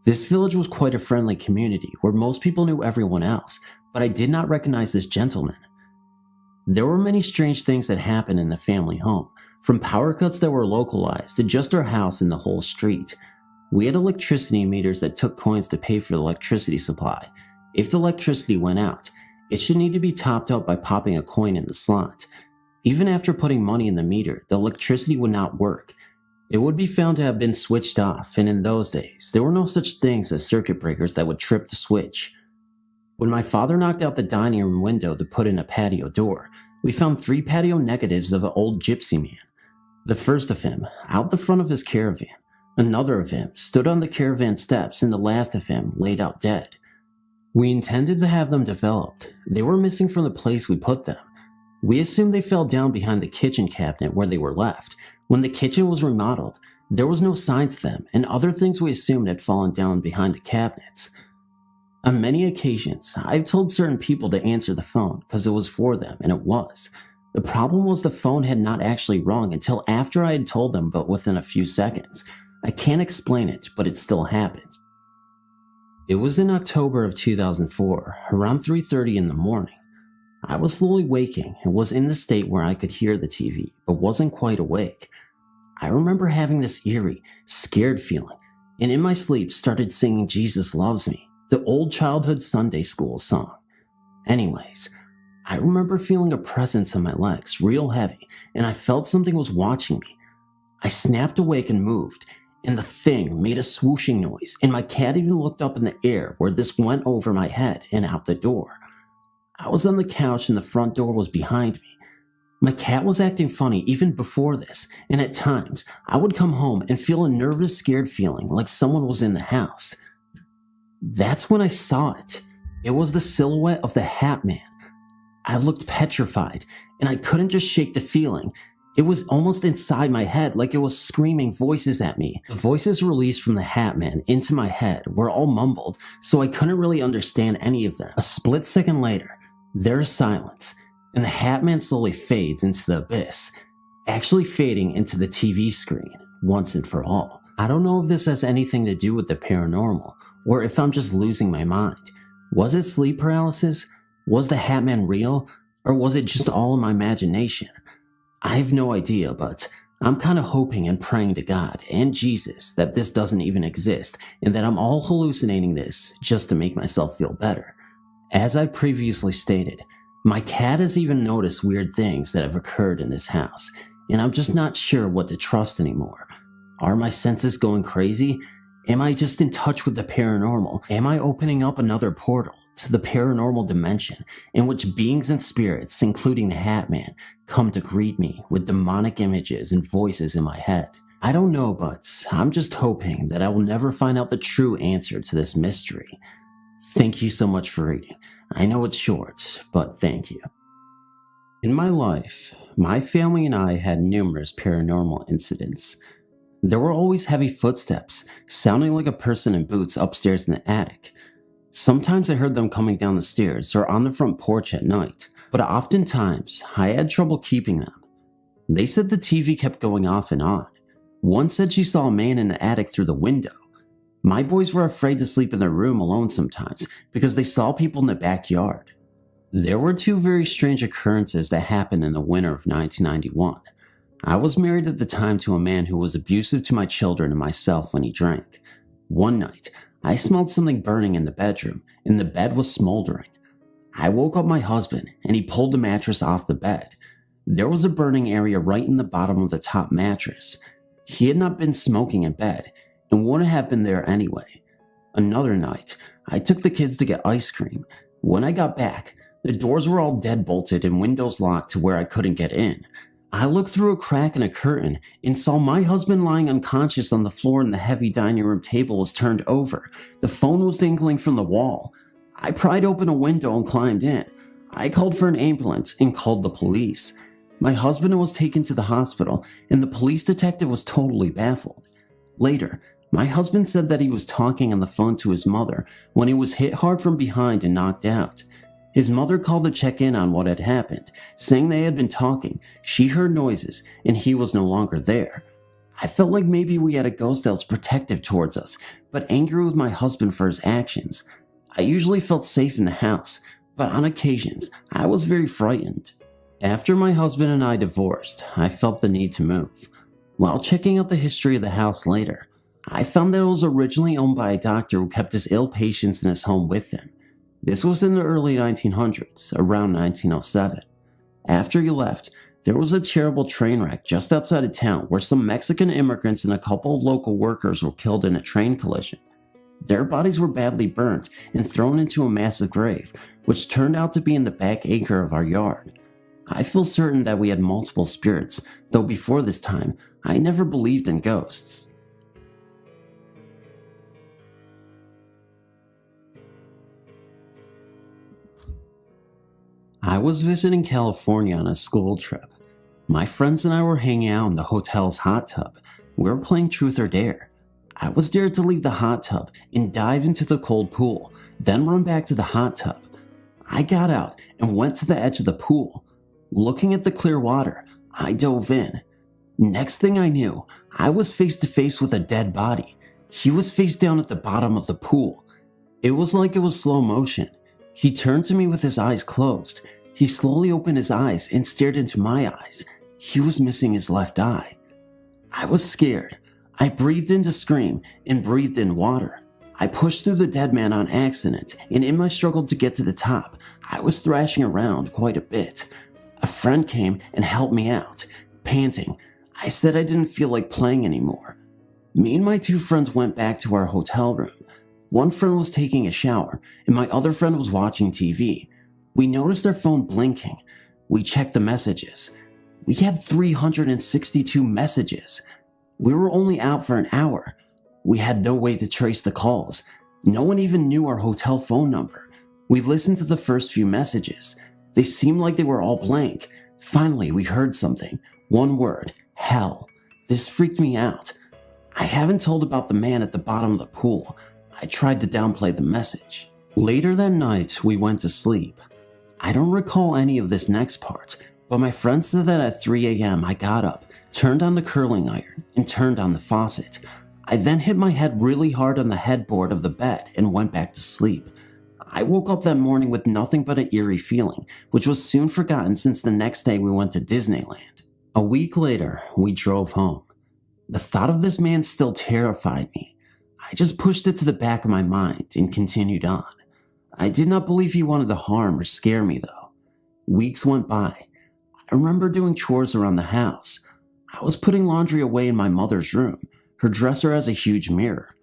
This village was quite a friendly community where most people knew everyone else, but I did not recognize this gentleman. There were many strange things that happened in the family home, from power cuts that were localized to just our house and the whole street. We had electricity meters that took coins to pay for the electricity supply. If the electricity went out, it should need to be topped up by popping a coin in the slot. Even after putting money in the meter, the electricity would not work. It would be found to have been switched off, and in those days, there were no such things as circuit breakers that would trip the switch. When my father knocked out the dining room window to put in a patio door, we found 3 patio negatives of an old gypsy man. The first of him, out the front of his caravan. Another of him stood on the caravan steps, and the last of him laid out dead. We intended to have them developed. They were missing from the place we put them. We assumed they fell down behind the kitchen cabinet where they were left. When the kitchen was remodeled, there was no signs of them, and other things we assumed had fallen down behind the cabinets. On many occasions, I've told certain people to answer the phone because it was for them, and it was. The problem was the phone had not actually rung until after I had told them, but within a few seconds. I can't explain it, but it still happens. It was in October of 2004, around 3:30 in the morning. I was slowly waking and was in the state where I could hear the TV, but wasn't quite awake. I remember having this eerie, scared feeling, and in my sleep started singing Jesus Loves Me, the old childhood Sunday school song. Anyways, I remember feeling a presence on my legs, real heavy, and I felt something was watching me. I snapped awake and moved, and the thing made a swooshing noise, and my cat even looked up in the air where this went over my head and out the door. I was on the couch and the front door was behind me. My cat was acting funny even before this, and at times, I would come home and feel a nervous, scared feeling like someone was in the house. That's when I saw it. It was the silhouette of the Hat Man. I looked petrified, and I couldn't just shake the feeling. It was almost inside my head, like it was screaming voices at me. The voices released from the Hat Man into my head were all mumbled, so I couldn't really understand any of them. A split second later, there is silence, and the Hat Man slowly fades into the abyss, actually fading into the TV screen, once and for all. I don't know if this has anything to do with the paranormal, or if I'm just losing my mind. Was it sleep paralysis? Was the Hat Man real? Or was it just all in my imagination? I have no idea, but I'm kind of hoping and praying to God and Jesus that this doesn't even exist and that I'm all hallucinating this just to make myself feel better. As I previously stated, my cat has even noticed weird things that have occurred in this house, and I'm just not sure what to trust anymore. Are my senses going crazy? Am I just in touch with the paranormal? Am I opening up another portal to the paranormal dimension in which beings and spirits, including the Hat Man, come to greet me with demonic images and voices in my head? I don't know, but I'm just hoping that I will never find out the true answer to this mystery. Thank you so much for reading. I know it's short, but thank you. In my life, my family and I had numerous paranormal incidents. There were always heavy footsteps, sounding like a person in boots upstairs in the attic. Sometimes I heard them coming down the stairs or on the front porch at night, but oftentimes I had trouble keeping them. They said the TV kept going off and on. One said she saw a man in the attic through the window. My boys were afraid to sleep in their room alone sometimes because they saw people in the backyard. There were two very strange occurrences that happened in the winter of 1991. I was married at the time to a man who was abusive to my children and myself when he drank. One night, I smelled something burning in the bedroom, and the bed was smoldering. I woke up my husband, and he pulled the mattress off the bed. There was a burning area right in the bottom of the top mattress. He had not been smoking in bed, and wouldn't have been there anyway. Another night, I took the kids to get ice cream. When I got back, the doors were all deadbolted and windows locked to where I couldn't get in. I looked through a crack in a curtain and saw my husband lying unconscious on the floor, and the heavy dining room table was turned over. The phone was dangling from the wall. I pried open a window and climbed in. I called for an ambulance and called the police. My husband was taken to the hospital, and the police detective was totally baffled. Later, my husband said that he was talking on the phone to his mother when he was hit hard from behind and knocked out. His mother called to check in on what had happened, saying they had been talking, she heard noises, and he was no longer there. I felt like maybe we had a ghost that was protective towards us, but angry with my husband for his actions. I usually felt safe in the house, but on occasions, I was very frightened. After my husband and I divorced, I felt the need to move. While checking out the history of the house later, I found that it was originally owned by a doctor who kept his ill patients in his home with him. This was in the early 1900s, around 1907. After he left, there was a terrible train wreck just outside of town where some Mexican immigrants and a couple of local workers were killed in a train collision. Their bodies were badly burnt and thrown into a massive grave, which turned out to be in the back acre of our yard. I feel certain that we had multiple spirits, though before this time, I never believed in ghosts. I was visiting California on a school trip. My friends and I were hanging out in the hotel's hot tub. We were playing Truth or Dare. I was dared to leave the hot tub and dive into the cold pool, then run back to the hot tub. I got out and went to the edge of the pool. Looking at the clear water, I dove in. Next thing I knew, I was face to face with a dead body. He was face down at the bottom of the pool. It was like it was slow motion. He turned to me with his eyes closed. He slowly opened his eyes and stared into my eyes. He was missing his left eye. I was scared. I breathed in to scream and breathed in water. I pushed through the dead man on accident, and in my struggle to get to the top, I was thrashing around quite a bit. A friend came and helped me out. Panting, I said I didn't feel like playing anymore. Me and my two friends went back to our hotel room. One friend was taking a shower, and my other friend was watching TV. We noticed our phone blinking. We checked the messages. We had 362 messages. We were only out for an hour. We had no way to trace the calls. No one even knew our hotel phone number. We listened to the first few messages. They seemed like they were all blank. Finally, we heard something. One word, hell. This freaked me out. I haven't told about the man at the bottom of the pool. I tried to downplay the message. Later that night, we went to sleep. I don't recall any of this next part, but my friend said that at 3 a.m. I got up, turned on the curling iron, and turned on the faucet. I then hit my head really hard on the headboard of the bed and went back to sleep. I woke up that morning with nothing but an eerie feeling, which was soon forgotten since the next day we went to Disneyland. A week later, we drove home. The thought of this man still terrified me. I just pushed it to the back of my mind and continued on. I did not believe he wanted to harm or scare me, though. Weeks went by. I remember doing chores around the house. I was putting laundry away in my mother's room. Her dresser has a huge mirror.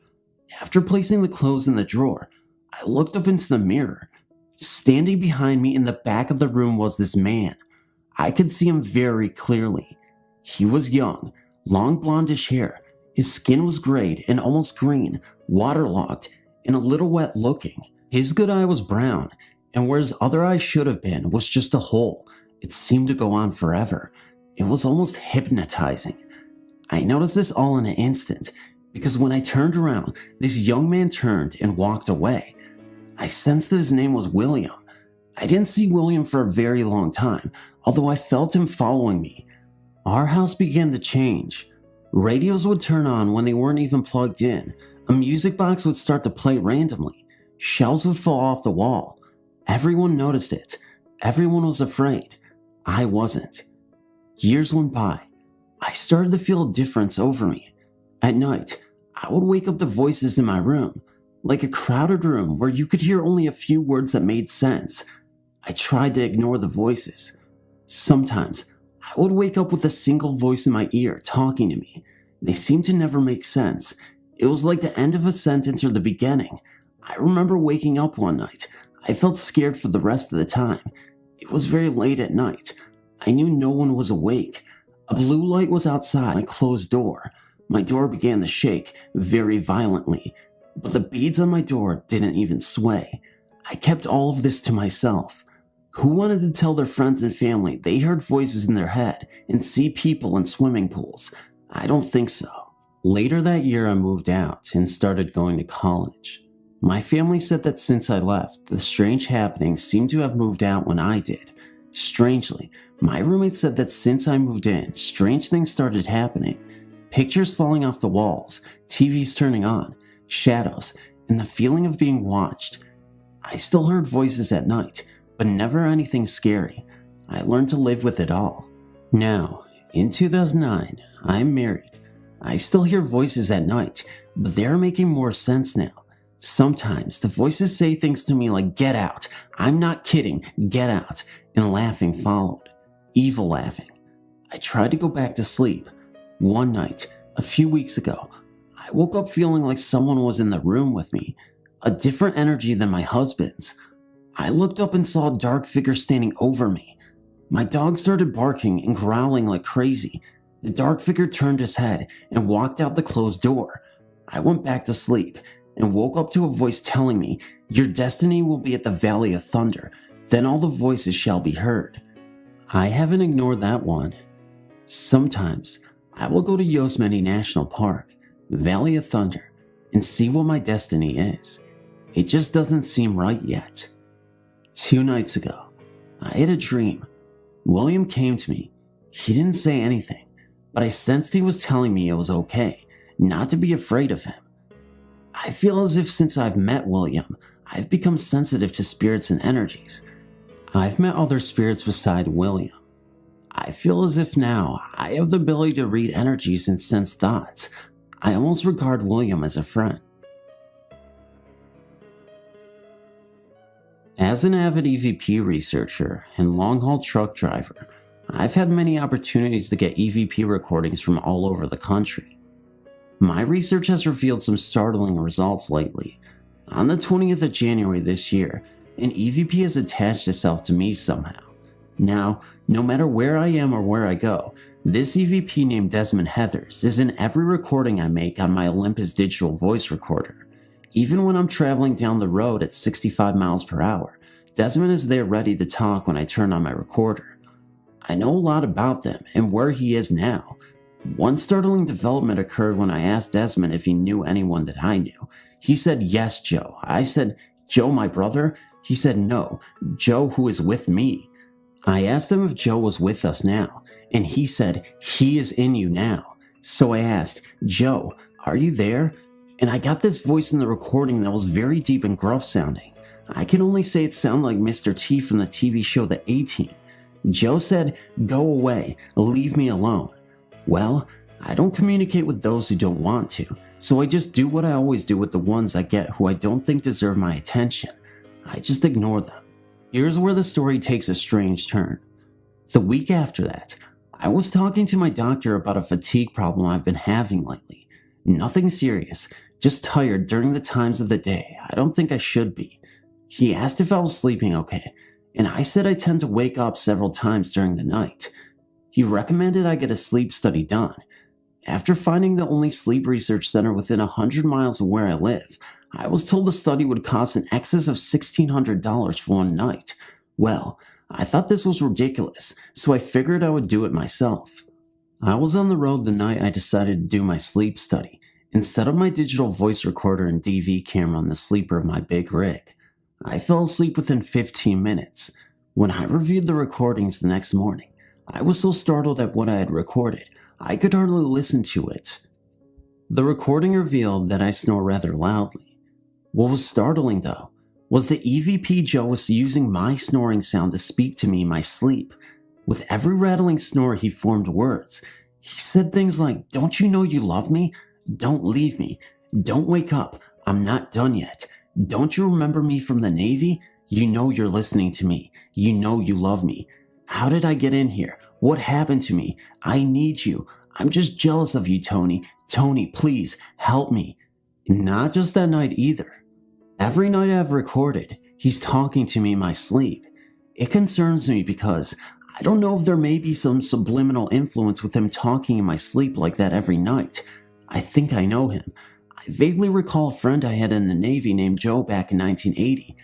After placing the clothes in the drawer, I looked up into the mirror. Standing behind me in the back of the room was this man. I could see him very clearly. He was young, long blondish hair. His skin was grayed and almost green, waterlogged, and a little wet looking. His good eye was brown, and where his other eye should have been was just a hole. It seemed to go on forever. It was almost hypnotizing. I noticed this all in an instant, because when I turned around, this young man turned and walked away. I sensed that his name was William. I didn't see William for a very long time, although I felt him following me. Our house began to change. Radios would turn on when they weren't even plugged in. A music box would start to play randomly. Shelves would fall off the wall. Everyone noticed it. Everyone was afraid. I wasn't. Years went by. I started to feel a difference over me. At night, I would wake up to voices in my room, like a crowded room where you could hear only a few words that made sense. I tried to ignore the voices. Sometimes, I would wake up with a single voice in my ear talking to me. They seemed to never make sense. It was like the end of a sentence or the beginning. I remember waking up one night. I felt scared for the rest of the time. It was very late at night. I knew no one was awake. A blue light was outside my closed door. My door began to shake very violently, but the beads on my door didn't even sway. I kept all of this to myself. Who wanted to tell their friends and family they heard voices in their head and see people in swimming pools? I don't think so. Later that year, I moved out and started going to college. My family said that since I left, the strange happenings seemed to have moved out when I did. Strangely, my roommate said that since I moved in, strange things started happening. Pictures falling off the walls, TVs turning on, shadows, and the feeling of being watched. I still heard voices at night, but never anything scary. I learned to live with it all. Now, in 2009, I'm married. I still hear voices at night, but they're making more sense now. Sometimes the voices say things to me like, "Get out, I'm not kidding, get out," and laughing followed. Evil laughing. I tried to go back to sleep. One night, a few weeks ago, I woke up feeling like someone was in the room with me, a different energy than my husband's. I looked up and saw a dark figure standing over me. My dog started barking and growling like crazy. The dark figure turned his head and walked out the closed door. I went back to sleep and woke up to a voice telling me, "Your destiny will be at the Valley of Thunder, then all the voices shall be heard." I haven't ignored that one. Sometimes, I will go to Yosemite National Park, Valley of Thunder, and see what my destiny is. It just doesn't seem right yet. 2 nights ago, I had a dream. William came to me. He didn't say anything, but I sensed he was telling me it was okay, not to be afraid of him. I feel as if since I've met William, I've become sensitive to spirits and energies. I've met other spirits beside William. I feel as if now I have the ability to read energies and sense thoughts. I almost regard William as a friend. As an avid EVP researcher and long-haul truck driver, I've had many opportunities to get EVP recordings from all over the country. My research has revealed some startling results lately. On the 20th of January this year, an EVP has attached itself to me somehow. Now, no matter where I am or where I go, this EVP named Desmond Heathers is in every recording I make on my Olympus digital voice recorder. Even when I'm traveling down the road at 65 miles per hour, Desmond is there ready to talk when I turn on my recorder. I know a lot about them and where he is now. One startling development occurred when I asked Desmond if he knew anyone that I knew. He said, "Yes, Joe." I said, "Joe, my brother?" He said, "No, Joe who is with me." I asked him if Joe was with us now, and he said, "He is in you now." So I asked, "Joe, are you there?" And I got this voice in the recording that was very deep and gruff sounding. I can only say it sounded like Mr. T from the TV show The A-Team. Joe said, "Go away, leave me alone." Well, I don't communicate with those who don't want to, so I just do what I always do with the ones I get who I don't think deserve my attention. I just ignore them. Here's where the story takes a strange turn. The week after that, I was talking to my doctor about a fatigue problem I've been having lately. Nothing serious, just tired during the times of the day I don't think I should be. He asked if I was sleeping okay, and I said I tend to wake up several times during the night. He recommended I get a sleep study done. After finding the only sleep research center within 100 miles of where I live, I was told the study would cost in excess of $1,600 for one night. Well, I thought this was ridiculous, so I figured I would do it myself. I was on the road the night I decided to do my sleep study, and set up my digital voice recorder and DV camera on the sleeper of my big rig. I fell asleep within 15 minutes. When I reviewed the recordings the next morning, I was so startled at what I had recorded, I could hardly listen to it. The recording revealed that I snore rather loudly. What was startling though, was the EVP Joe was using my snoring sound to speak to me in my sleep. With every rattling snore, he formed words. He said things like, "Don't you know you love me? Don't leave me. Don't wake up. I'm not done yet. Don't you remember me from the Navy? You know you're listening to me. You know you love me. How did I get in here? What happened to me? I need you. I'm just jealous of you, Tony. Tony, please, help me." Not just that night either. Every night I've recorded, he's talking to me in my sleep. It concerns me because I don't know if there may be some subliminal influence with him talking in my sleep like that every night. I think I know him. I vaguely recall a friend I had in the Navy named Joe back in 1980.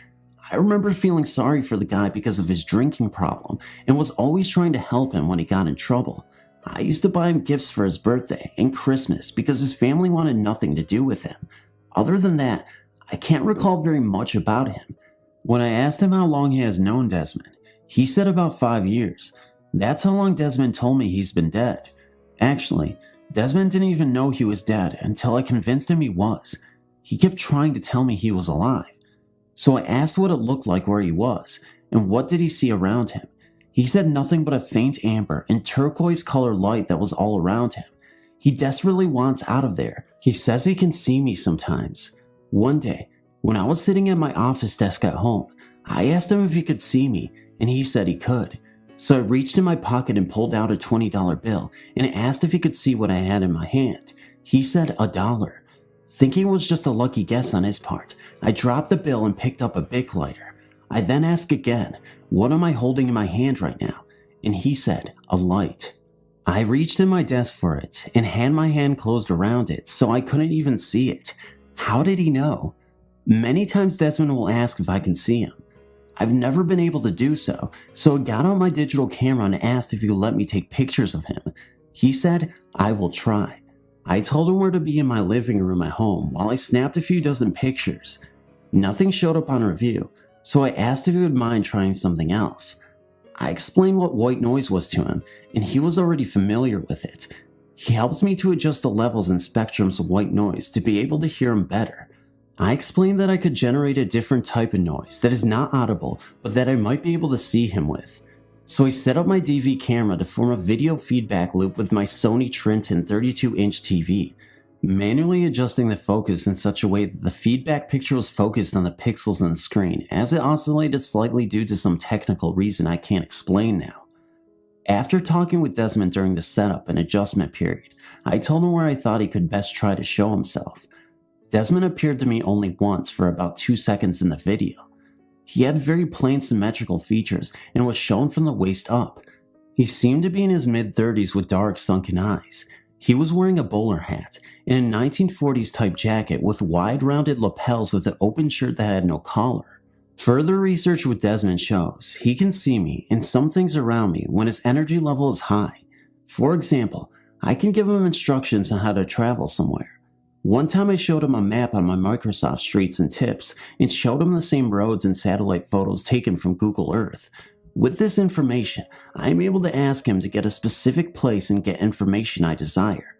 I remember feeling sorry for the guy because of his drinking problem and was always trying to help him when he got in trouble. I used to buy him gifts for his birthday and Christmas because his family wanted nothing to do with him. Other than that, I can't recall very much about him. When I asked him how long he has known Desmond, he said about 5 years. That's how long Desmond told me he's been dead. Actually, Desmond didn't even know he was dead until I convinced him he was. He kept trying to tell me he was alive. So I asked what it looked like where he was, and what did he see around him. He said nothing but a faint amber and turquoise colored light that was all around him. He desperately wants out of there. He says he can see me sometimes. One day, when I was sitting at my office desk at home, I asked him if he could see me, and he said he could. So I reached in my pocket and pulled out a $20 bill and asked if he could see what I had in my hand. He said $1. Thinking it was just a lucky guess on his part, I dropped the bill and picked up a Bic lighter. I then asked again, "What am I holding in my hand right now?" And he said, "A light." I reached in my desk for it and had my hand closed around it so I couldn't even see it. How did he know? Many times Desmond will ask if I can see him. I've never been able to do so I got out my digital camera and asked if he would let me take pictures of him. He said, "I will try." I told him where to be in my living room at home while I snapped a few dozen pictures. Nothing showed up on review, so I asked if he would mind trying something else. I explained what white noise was to him, and he was already familiar with it. He helps me to adjust the levels and spectrums of white noise to be able to hear him better. I explained that I could generate a different type of noise that is not audible, but that I might be able to see him with. So I set up my DV camera to form a video feedback loop with my Sony Trinton 32-inch TV, manually adjusting the focus in such a way that the feedback picture was focused on the pixels on the screen, as it oscillated slightly due to some technical reason I can't explain now. After talking with Desmond during the setup and adjustment period, I told him where I thought he could best try to show himself. Desmond appeared to me only once for about 2 seconds in the video. He had very plain symmetrical features and was shown from the waist up. He seemed to be in his mid-30s with dark sunken eyes. He was wearing a bowler hat and a 1940s type jacket with wide rounded lapels with an open shirt that had no collar. Further research with Desmond shows he can see me and some things around me when his energy level is high. For example, I can give him instructions on how to travel somewhere. One time I showed him a map on my Microsoft Streets and Tips and showed him the same roads and satellite photos taken from Google Earth. With this information, I am able to ask him to get a specific place and get information I desire.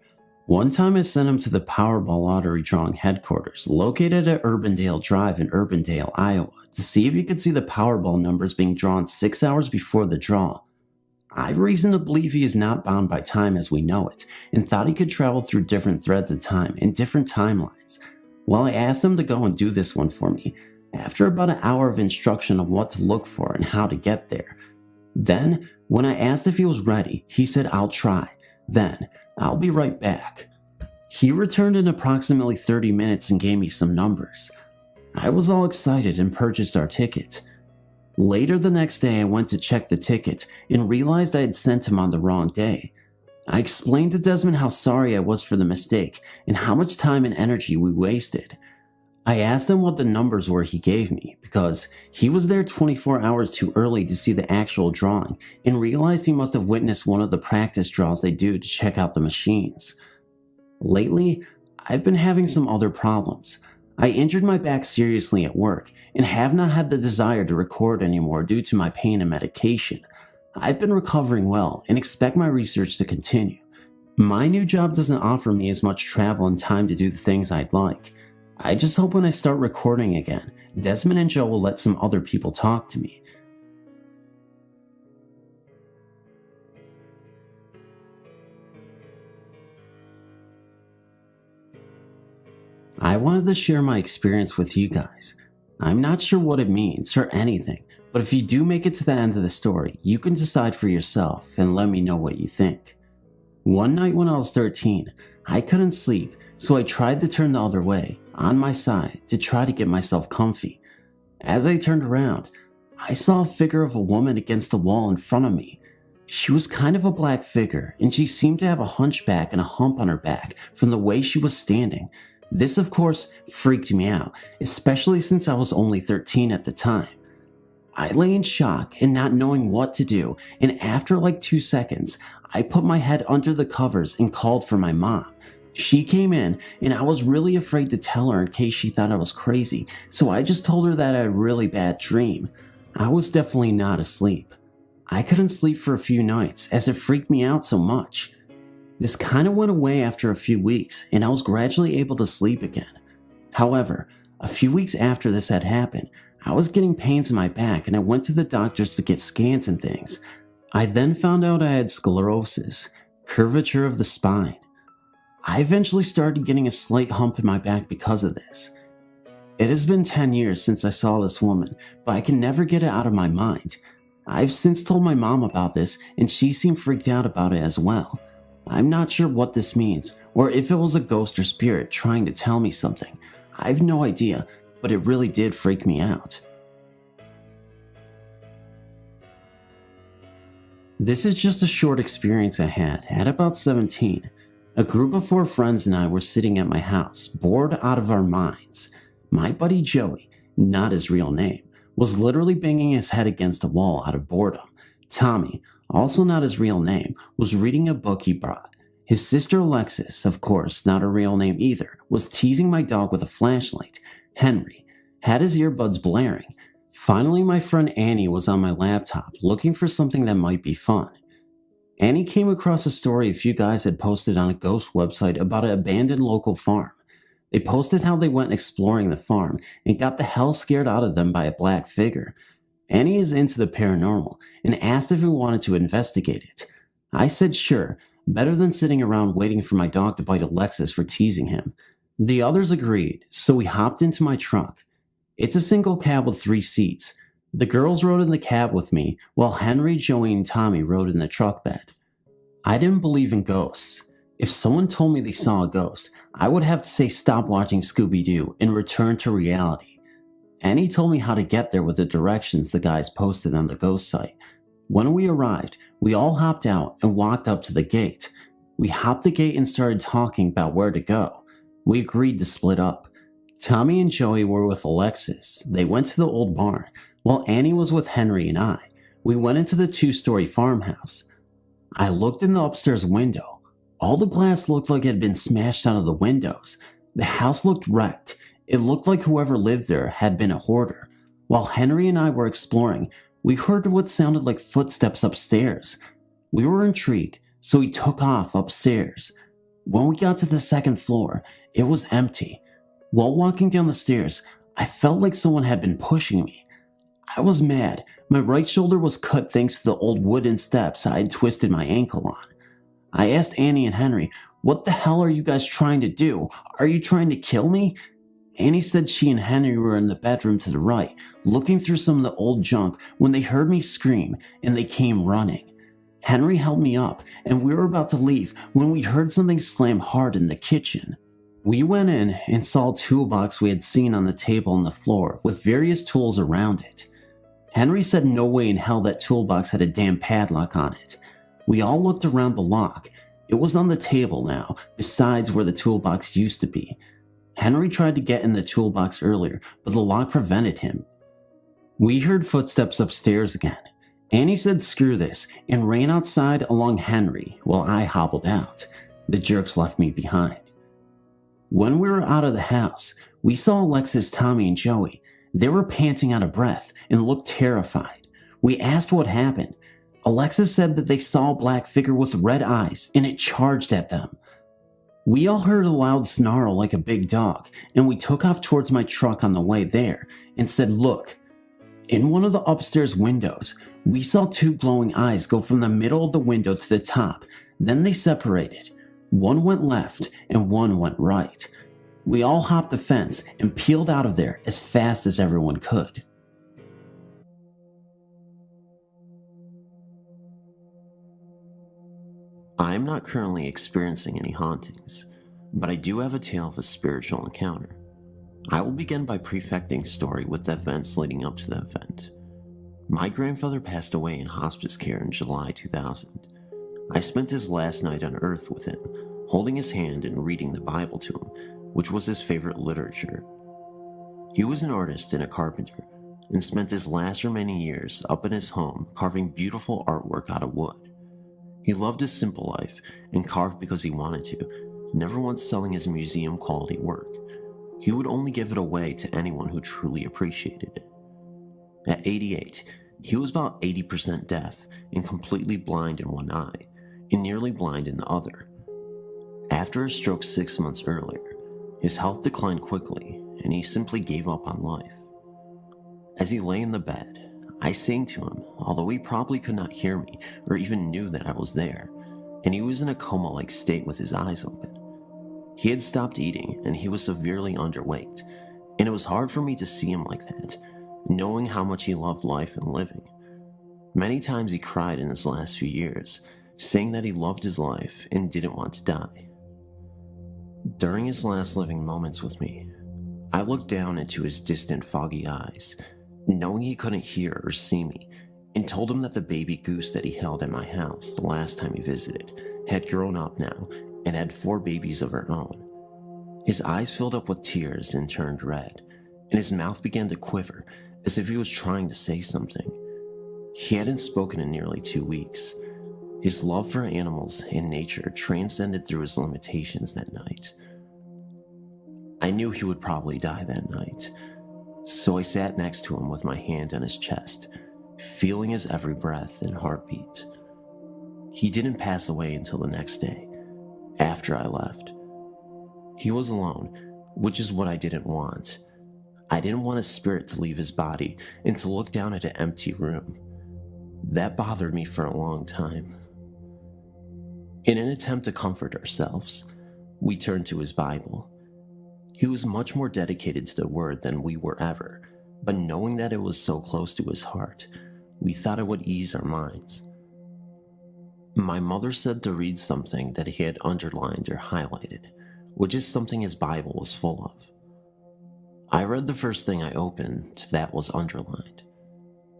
One time I sent him to the Powerball lottery drawing headquarters located at Urbandale Drive in Urbandale, Iowa, to see if he could see the Powerball numbers being drawn 6 hours before the draw. I have reason to believe he is not bound by time as we know it, and thought he could travel through different threads of time and different timelines. Well, I asked him to go and do this one for me, after about an hour of instruction on what to look for and how to get there. Then, when I asked if he was ready, he said, "I'll try. Then, I'll be right back." He returned in approximately 30 minutes and gave me some numbers. I was all excited and purchased our ticket. Later the next day I went to check the ticket and realized I had sent him on the wrong day. I explained to Desmond how sorry I was for the mistake and how much time and energy we wasted. I asked him what the numbers were he gave me because he was there 24 hours too early to see the actual drawing and realized he must have witnessed one of the practice draws they do to check out the machines. Lately, I've been having some other problems. I injured my back seriously at work and have not had the desire to record anymore due to my pain and medication. I've been recovering well and expect my research to continue. My new job doesn't offer me as much travel and time to do the things I'd like. I just hope when I start recording again, Desmond and Joe will let some other people talk to me. I wanted to share my experience with you guys. I'm not sure what it means or anything, but if you do make it to the end of the story, you can decide for yourself and let me know what you think. One night when I was 13, I couldn't sleep, so I tried to turn the other way, on my side, to try to get myself comfy. As I turned around, I saw a figure of a woman against the wall in front of me. She was kind of a black figure, and she seemed to have a hunchback and a hump on her back from the way she was standing. This, of course, freaked me out, especially since I was only 13 at the time. I lay in shock and not knowing what to do, and after like 2 seconds, I put my head under the covers and called for my mom. She came in, and I was really afraid to tell her in case she thought I was crazy, so I just told her that I had a really bad dream. I was definitely not asleep. I couldn't sleep for a few nights as it freaked me out so much. This kind of went away after a few weeks, and I was gradually able to sleep again. However, a few weeks after this had happened, I was getting pains in my back and I went to the doctors to get scans and things. I then found out I had sclerosis, curvature of the spine. I eventually started getting a slight hump in my back because of this. It has been 10 years since I saw this woman, but I can never get it out of my mind. I've since told my mom about this and she seemed freaked out about it as well. I'm not sure what this means, or if it was a ghost or spirit trying to tell me something. I have no idea, but it really did freak me out. This is just a short experience I had at about 17. A group of 4 friends and I were sitting at my house, bored out of our minds. My buddy Joey, not his real name, was literally banging his head against the wall out of boredom. Tommy, also not his real name, was reading a book he brought. His sister Alexis, of course not her real name either, was teasing my dog with a flashlight. Henry had his earbuds blaring. Finally, my friend Annie was on my laptop looking for something that might be fun. Annie came across a story a few guys had posted on a ghost website about an abandoned local farm. They posted how they went exploring the farm and got the hell scared out of them by a black figure. Annie is into the paranormal and asked if we wanted to investigate it. I said sure, better than sitting around waiting for my dog to bite Alexis for teasing him. The others agreed, so we hopped into my truck. It's a single cab with 3 seats. The girls rode in the cab with me, while Henry, Joey, and Tommy rode in the truck bed. I didn't believe in ghosts. If someone told me they saw a ghost, I would have to say stop watching Scooby-Doo and return to reality. Annie told me how to get there with the directions the guys posted on the ghost site. When we arrived, we all hopped out and walked up to the gate. We hopped the gate and started talking about where to go. We agreed to split up. Tommy and Joey were with Alexis. They went to the old barn, while Annie was with Henry and I. We went into the 2-story farmhouse. I looked in the upstairs window. All the glass looked like it had been smashed out of the windows. The house looked wrecked. It looked like whoever lived there had been a hoarder. While Henry and I were exploring, we heard what sounded like footsteps upstairs. We were intrigued, so we took off upstairs. When we got to the 2nd floor, it was empty. While walking down the stairs, I felt like someone had been pushing me. I was mad. My right shoulder was cut thanks to the old wooden steps I had twisted my ankle on. I asked Annie and Henry, "What the hell are you guys trying to do? Are you trying to kill me?" Annie said she and Henry were in the bedroom to the right, looking through some of the old junk when they heard me scream and they came running. Henry held me up and we were about to leave when we heard something slam hard in the kitchen. We went in and saw a toolbox we had seen on the table on the floor with various tools around it. Henry said no way in hell that toolbox had a damn padlock on it. We all looked around the lock. It was on the table now, besides where the toolbox used to be. Henry tried to get in the toolbox earlier, but the lock prevented him. We heard footsteps upstairs again. Annie said screw this and ran outside along Henry while I hobbled out. The jerks left me behind. When we were out of the house, we saw Alexis, Tommy, and Joey. They were panting out of breath and looked terrified. We asked what happened. Alexis said that they saw a black figure with red eyes and it charged at them. We all heard a loud snarl like a big dog, and we took off towards my truck on the way there and said, "Look." In one of the upstairs windows, we saw two glowing eyes go from the middle of the window to the top. Then they separated. One went left and one went right. We all hopped the fence and peeled out of there as fast as everyone could. I'm not currently experiencing any hauntings, but I do have a tale of a spiritual encounter. I will begin by prefecting story with the events leading up to the event. My grandfather passed away in hospice care in July 2000. I spent his last night on earth with him, holding his hand and reading the Bible to him, which was his favorite literature. He was an artist and a carpenter, and spent his last remaining years up in his home carving beautiful artwork out of wood. He loved his simple life and carved because he wanted to, never once selling his museum quality work. He would only give it away to anyone who truly appreciated it. At 88, he was about 80% deaf and completely blind in one eye, and nearly blind in the other. After a stroke 6 months earlier, his health declined quickly, and he simply gave up on life. As he lay in the bed, I sang to him, although he probably could not hear me or even knew that I was there, and he was in a coma-like state with his eyes open. He had stopped eating, and he was severely underweight, and it was hard for me to see him like that, knowing how much he loved life and living. Many times he cried in his last few years, saying that he loved his life and didn't want to die. During his last living moments with me, I looked down into his distant, foggy eyes, knowing he couldn't hear or see me, and told him that the baby goose that he held at my house the last time he visited had grown up now and had 4 babies of her own. His eyes filled up with tears and turned red, and his mouth began to quiver as if he was trying to say something. He hadn't spoken in nearly 2 weeks. His love for animals and nature transcended through his limitations that night. I knew he would probably die that night, so I sat next to him with my hand on his chest, feeling his every breath and heartbeat. He didn't pass away until the next day, after I left. He was alone, which is what I didn't want. I didn't want his spirit to leave his body and to look down at an empty room. That bothered me for a long time. In an attempt to comfort ourselves, we turned to his Bible. He was much more dedicated to the word than we were ever, but knowing that it was so close to his heart, we thought it would ease our minds. My mother said to read something that he had underlined or highlighted, which is something his Bible was full of. I read the first thing I opened that was underlined.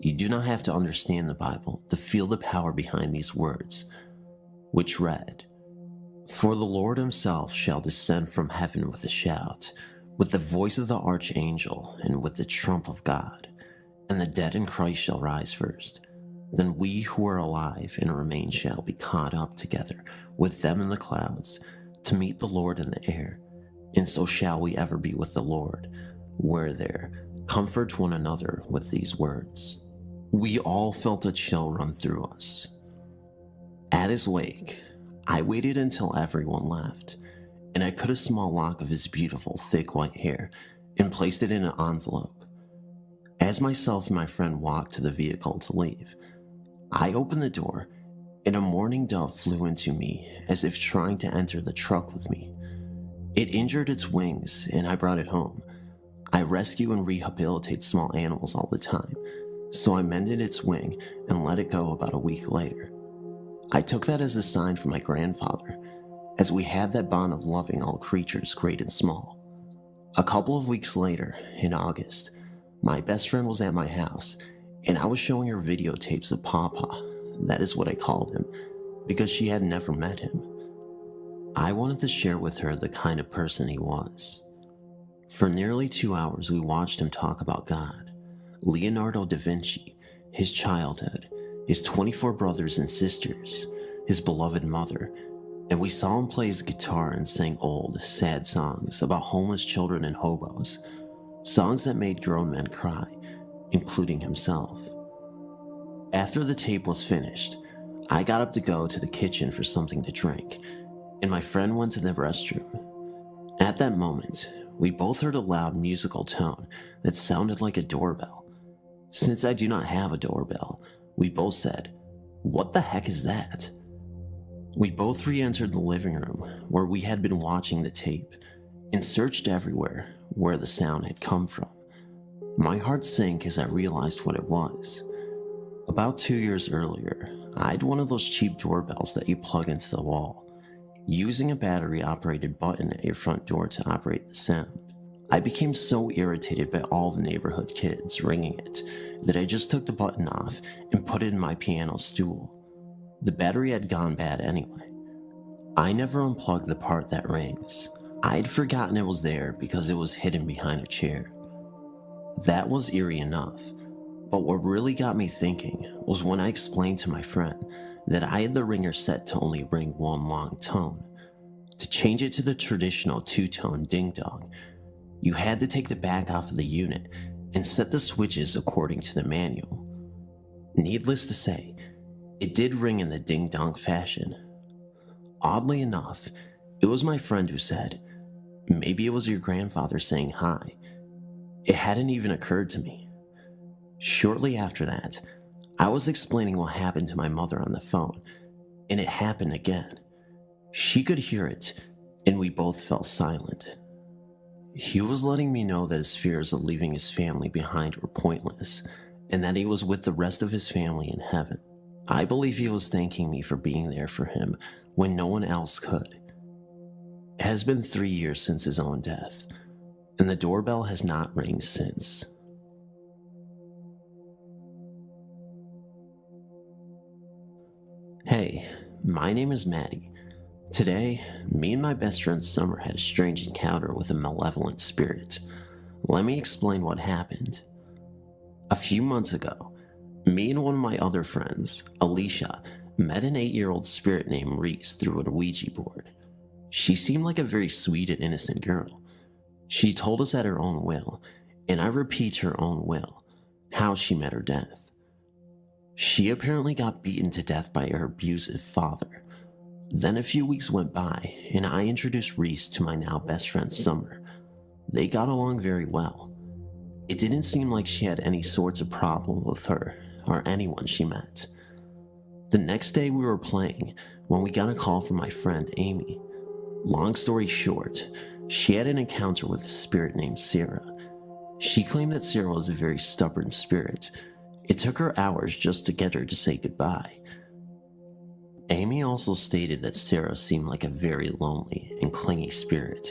You do not have to understand the Bible to feel the power behind these words, which read, "For the Lord himself shall descend from heaven with a shout, with the voice of the archangel, and with the trump of God, and the dead in Christ shall rise first. Then we who are alive and remain shall be caught up together with them in the clouds, to meet the Lord in the air, and so shall we ever be with the Lord. Where there, comfort one another with these words." We all felt a chill run through us. At his wake, I waited until everyone left, and I cut a small lock of his beautiful, thick white hair and placed it in an envelope. As myself and my friend walked to the vehicle to leave, I opened the door, and a mourning dove flew into me as if trying to enter the truck with me. It injured its wings, and I brought it home. I rescue and rehabilitate small animals all the time, so I mended its wing and let it go about a week later. I took that as a sign from my grandfather, as we had that bond of loving all creatures, great and small. A couple of weeks later, in August, my best friend was at my house, and I was showing her videotapes of Papa, that is what I called him, because she had never met him. I wanted to share with her the kind of person he was. For nearly 2 hours, we watched him talk about God, Leonardo da Vinci, his childhood, his 24 brothers and sisters, his beloved mother, and we saw him play his guitar and sing old, sad songs about homeless children and hobos, songs that made grown men cry, including himself. After the tape was finished, I got up to go to the kitchen for something to drink, and my friend went to the restroom. At that moment, we both heard a loud musical tone that sounded like a doorbell. Since I do not have a doorbell, we both said, "What the heck is that?" We both re-entered the living room where we had been watching the tape and searched everywhere where the sound had come from. My heart sank as I realized what it was. About 2 years earlier, I had one of those cheap doorbells that you plug into the wall, using a battery-operated button at your front door to operate the sound. I became so irritated by all the neighborhood kids ringing it that I just took the button off and put it in my piano stool. The battery had gone bad anyway. I never unplugged the part that rings. I had forgotten it was there because it was hidden behind a chair. That was eerie enough, but what really got me thinking was when I explained to my friend that I had the ringer set to only ring one long tone. To change it to the traditional two-tone ding-dong, you had to take the back off of the unit and set the switches according to the manual. Needless to say, it did ring in the ding-dong fashion. Oddly enough, it was my friend who said, "Maybe it was your grandfather saying hi." It hadn't even occurred to me. Shortly after that, I was explaining what happened to my mother on the phone, and it happened again. She could hear it, and we both fell silent. He was letting me know that his fears of leaving his family behind were pointless, and that he was with the rest of his family in heaven. I believe he was thanking me for being there for him when no one else could. It has been 3 years since his own death, and the doorbell has not rang since. Hey, my name is Maddie. Today, me and my best friend Summer had a strange encounter with a malevolent spirit. Let me explain what happened. A few months ago, me and one of my other friends, Alicia, met an 8-year-old spirit named Reese through a Ouija board. She seemed like a very sweet and innocent girl. She told us at her own will, and I repeat her own will, how she met her death. She apparently got beaten to death by her abusive father. Then a few weeks went by, and I introduced Reese to my now best friend Summer. They got along very well. It didn't seem like she had any sorts of problem with her or anyone she met. The next day we were playing when we got a call from my friend Amy. Long story short, she had an encounter with a spirit named Sarah. She claimed that Sarah was a very stubborn spirit. It took her hours just to get her to say goodbye. Amy also stated that Sarah seemed like a very lonely and clingy spirit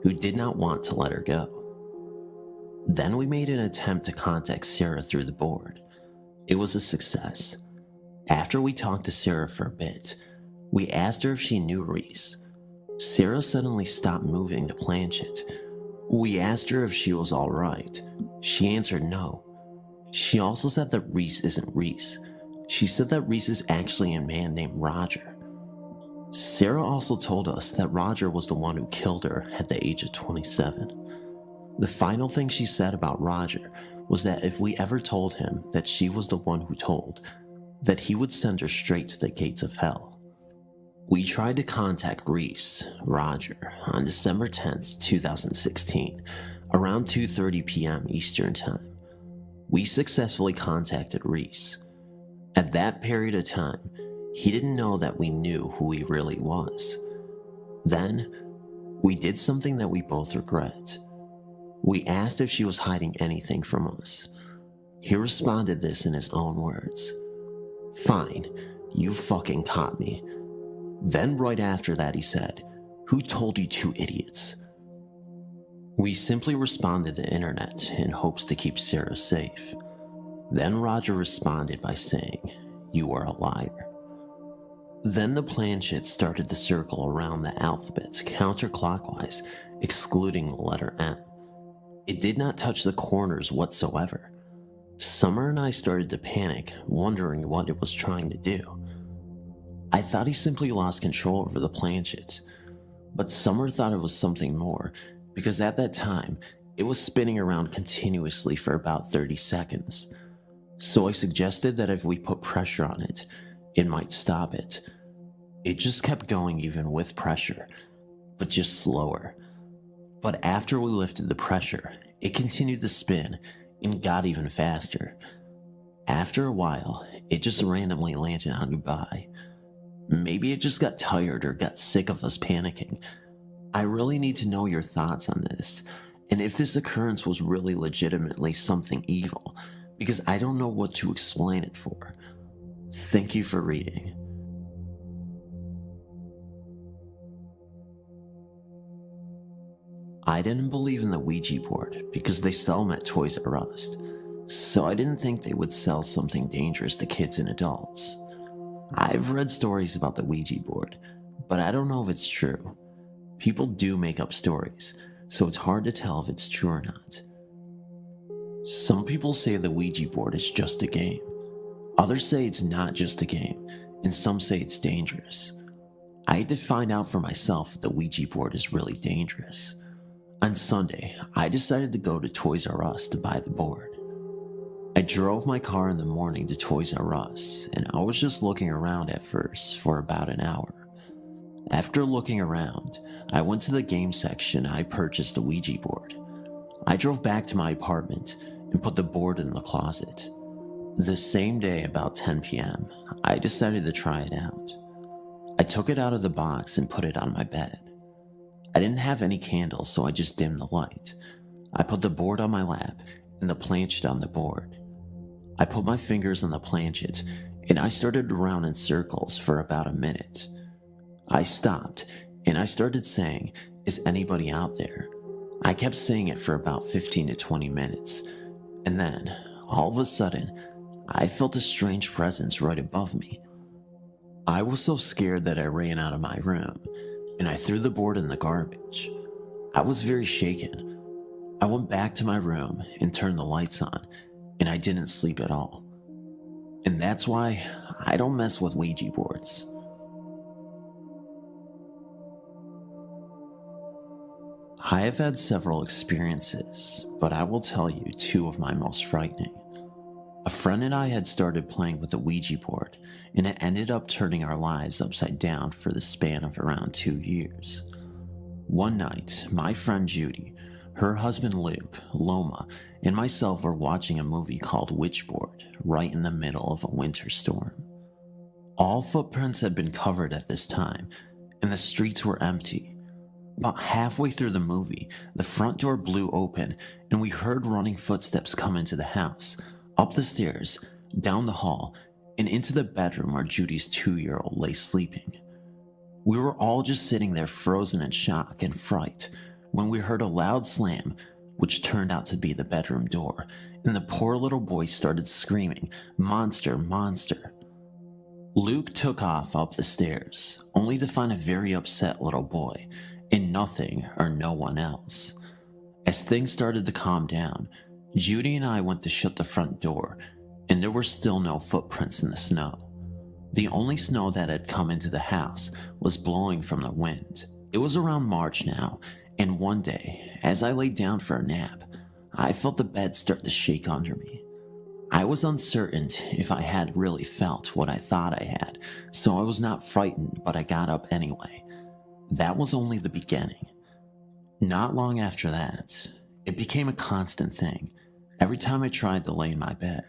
who did not want to let her go. Then we made an attempt to contact Sarah through the board. It was a success. After we talked to Sarah for a bit, we asked her if she knew Reese. Sarah suddenly stopped moving the planchette. We asked her if she was alright. She answered no. She also said that Reese isn't Reese. She said that Reese is actually a man named Roger. Sarah also told us that Roger was the one who killed her at the age of 27. The final thing she said about Roger was that if we ever told him that she was the one who told, that he would send her straight to the gates of hell. We tried to contact Reese, Roger, on December 10th, 2016, around 2:30 p.m. Eastern Time. We successfully contacted Reese. At that period of time, he didn't know that we knew who he really was. Then, we did something that we both regret. We asked if she was hiding anything from us. He responded this in his own words. "Fine, you fucking caught me." Then right after that he said, "Who told you two idiots?" We simply responded the internet in hopes to keep Sarah safe. Then Roger responded by saying, "You are a liar." Then the planchette started to circle around the alphabet counterclockwise, excluding the letter M. It did not touch the corners whatsoever. Summer and I started to panic, wondering what it was trying to do. I thought he simply lost control over the planchette, but Summer thought it was something more, because at that time, it was spinning around continuously for about 30 seconds. So I suggested that if we put pressure on it, it might stop it. It just kept going even with pressure, but just slower. But after we lifted the pressure, it continued to spin and got even faster. After a while, it just randomly landed on Dubai. Maybe it just got tired or got sick of us panicking. I really need to know your thoughts on this, and if this occurrence was really legitimately something evil, because I don't know what to explain it for. Thank you for reading. I didn't believe in the Ouija board because they sell them at Toys R Us, so I didn't think they would sell something dangerous to kids and adults. I've read stories about the Ouija board, but I don't know if it's true. People do make up stories, so it's hard to tell if it's true or not. Some people say the Ouija board is just a game. Others say it's not just a game, and some say it's dangerous. I had to find out for myself if the Ouija board is really dangerous. On Sunday, I decided to go to Toys R Us to buy the board. I drove my car in the morning to Toys R Us, and I was just looking around at first for about an hour. After looking around, I went to the game section and I purchased the Ouija board. I drove back to my apartment and put the board in the closet. The same day, about 10 p.m., I decided to try it out. I took it out of the box and put it on my bed. I didn't have any candles, so I just dimmed the light. I put the board on my lap and the planchet on the board. I put my fingers on the planchet and I started to round in circles for about a minute. I stopped and I started saying, "Is anybody out there?" I kept saying it for about 15 to 20 minutes, and then, all of a sudden, I felt a strange presence right above me. I was so scared that I ran out of my room, and I threw the board in the garbage. I was very shaken. I went back to my room and turned the lights on, and I didn't sleep at all. And that's why I don't mess with Ouija boards. I have had several experiences, but I will tell you two of my most frightening. A friend and I had started playing with the Ouija board, and it ended up turning our lives upside down for the span of around 2 years. One night, my friend Judy, her husband Luke, Loma, and myself were watching a movie called Witchboard right in the middle of a winter storm. All footprints had been covered at this time, and the streets were empty. About halfway through the movie, the front door blew open, and we heard running footsteps come into the house, up the stairs, down the hall, and into the bedroom where Judy's 2-year-old lay sleeping. We were all just sitting there frozen in shock and fright when we heard a loud slam, which turned out to be the bedroom door, and the poor little boy started screaming, "Monster, monster." Luke took off up the stairs, only to find a very upset little boy, and nothing or no one else. As things started to calm down, Judy and I went to shut the front door, and there were still no footprints in the snow. The only snow that had come into the house was blowing from the wind. It was around March now, and one day, as I laid down for a nap, I felt the bed start to shake under me. I was uncertain if I had really felt what I thought I had, so I was not frightened, but I got up anyway. That was only the beginning. Not long after that, it became a constant thing every time I tried to lay in my bed.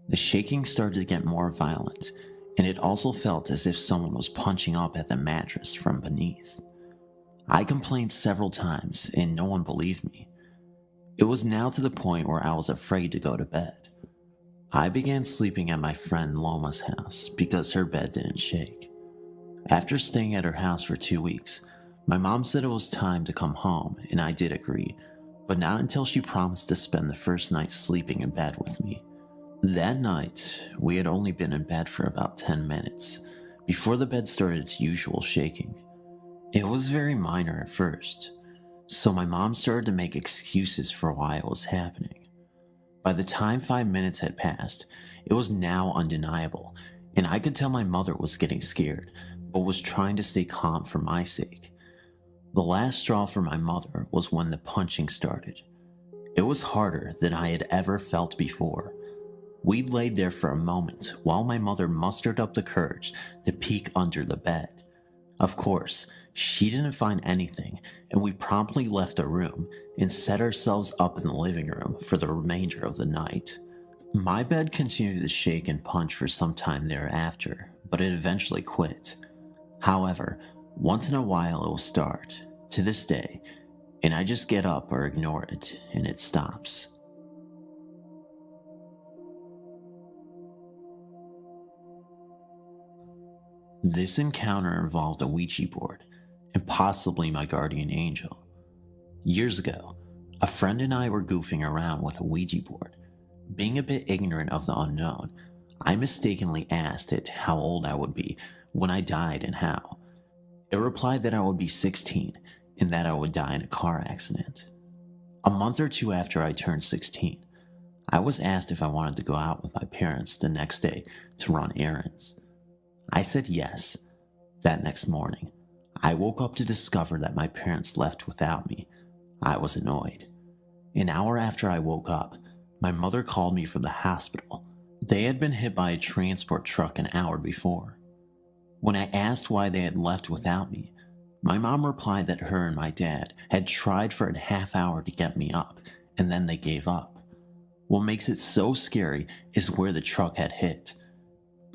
The shaking started to get more violent, and it also felt as if someone was punching up at the mattress from beneath. I complained several times, and no one believed me. It was now to the point where I was afraid to go to bed. I began sleeping at my friend Loma's house because her bed didn't shake. After staying at her house for 2 weeks, my mom said it was time to come home, and I did agree, but not until she promised to spend the first night sleeping in bed with me. That night, we had only been in bed for about 10 minutes before the bed started its usual shaking. It was very minor at first, so my mom started to make excuses for why it was happening. By the time 5 minutes had passed, it was now undeniable, and I could tell my mother was getting scared, but was trying to stay calm for my sake. The last straw for my mother was when the punching started. It was harder than I had ever felt before. We laid there for a moment while my mother mustered up the courage to peek under the bed. Of course, she didn't find anything, and we promptly left the room and set ourselves up in the living room for the remainder of the night. My bed continued to shake and punch for some time thereafter, but it eventually quit. However, once in a while it will start, to this day, and I just get up or ignore it, and it stops. This encounter involved a Ouija board, and possibly my guardian angel. Years ago, a friend and I were goofing around with a Ouija board. Being a bit ignorant of the unknown, I mistakenly asked it how old I would be when I died and how. It replied that I would be 16 and that I would die in a car accident. A month or two after I turned 16, I was asked if I wanted to go out with my parents the next day to run errands. I said yes. That next morning, I woke up to discover that my parents left without me. I was annoyed. An hour after I woke up, my mother called me from the hospital. They had been hit by a transport truck an hour before. When I asked why they had left without me, my mom replied that her and my dad had tried for a half hour to get me up, and then they gave up. What makes it so scary is where the truck had hit.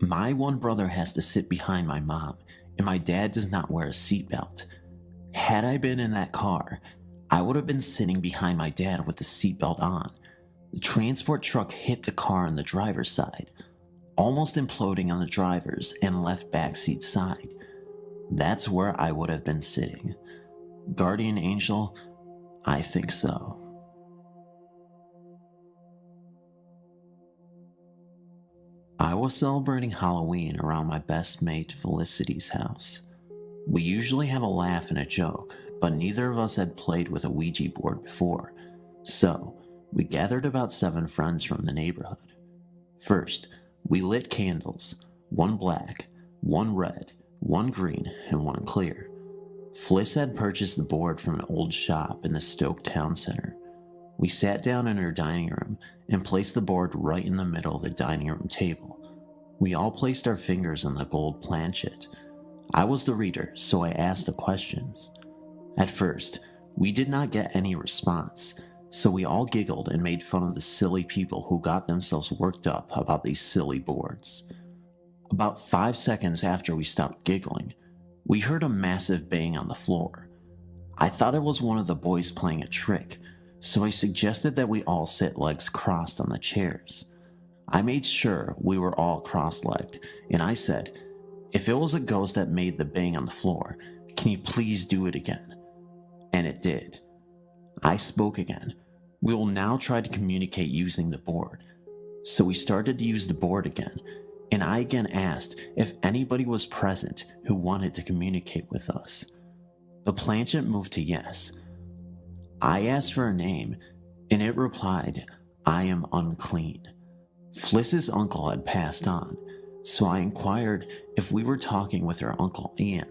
My one brother has to sit behind my mom, and my dad does not wear a seatbelt. Had I been in that car, I would have been sitting behind my dad with the seatbelt on. The transport truck hit the car on the driver's side, almost imploding on the driver's and left backseat side. That's where I would have been sitting. Guardian angel? I think so. I was celebrating Halloween around my best mate Felicity's house. We usually have a laugh and a joke, but neither of us had played with a Ouija board before, so we gathered about 7 friends from the neighborhood. First, we lit candles, 1 black, 1 red, 1 green, and 1 clear. Fliss had purchased the board from an old shop in the Stoke Town Center. We sat down in her dining room and placed the board right in the middle of the dining room table. We all placed our fingers on the gold planchet. I was the reader, so I asked the questions. At first, we did not get any response, so we all giggled and made fun of the silly people who got themselves worked up about these silly boards. About 5 seconds after we stopped giggling, we heard a massive bang on the floor. I thought it was one of the boys playing a trick, so I suggested that we all sit legs crossed on the chairs. I made sure we were all cross-legged, and I said, "If it was a ghost that made the bang on the floor, can you please do it again?" And it did. I spoke again. We will now try to communicate using the board. So we started to use the board again, and I again asked if anybody was present who wanted to communicate with us. The planchet moved to yes. I asked for a name, and it replied, "I am unclean." Fliss's uncle had passed on, so I inquired if we were talking with her uncle Ian.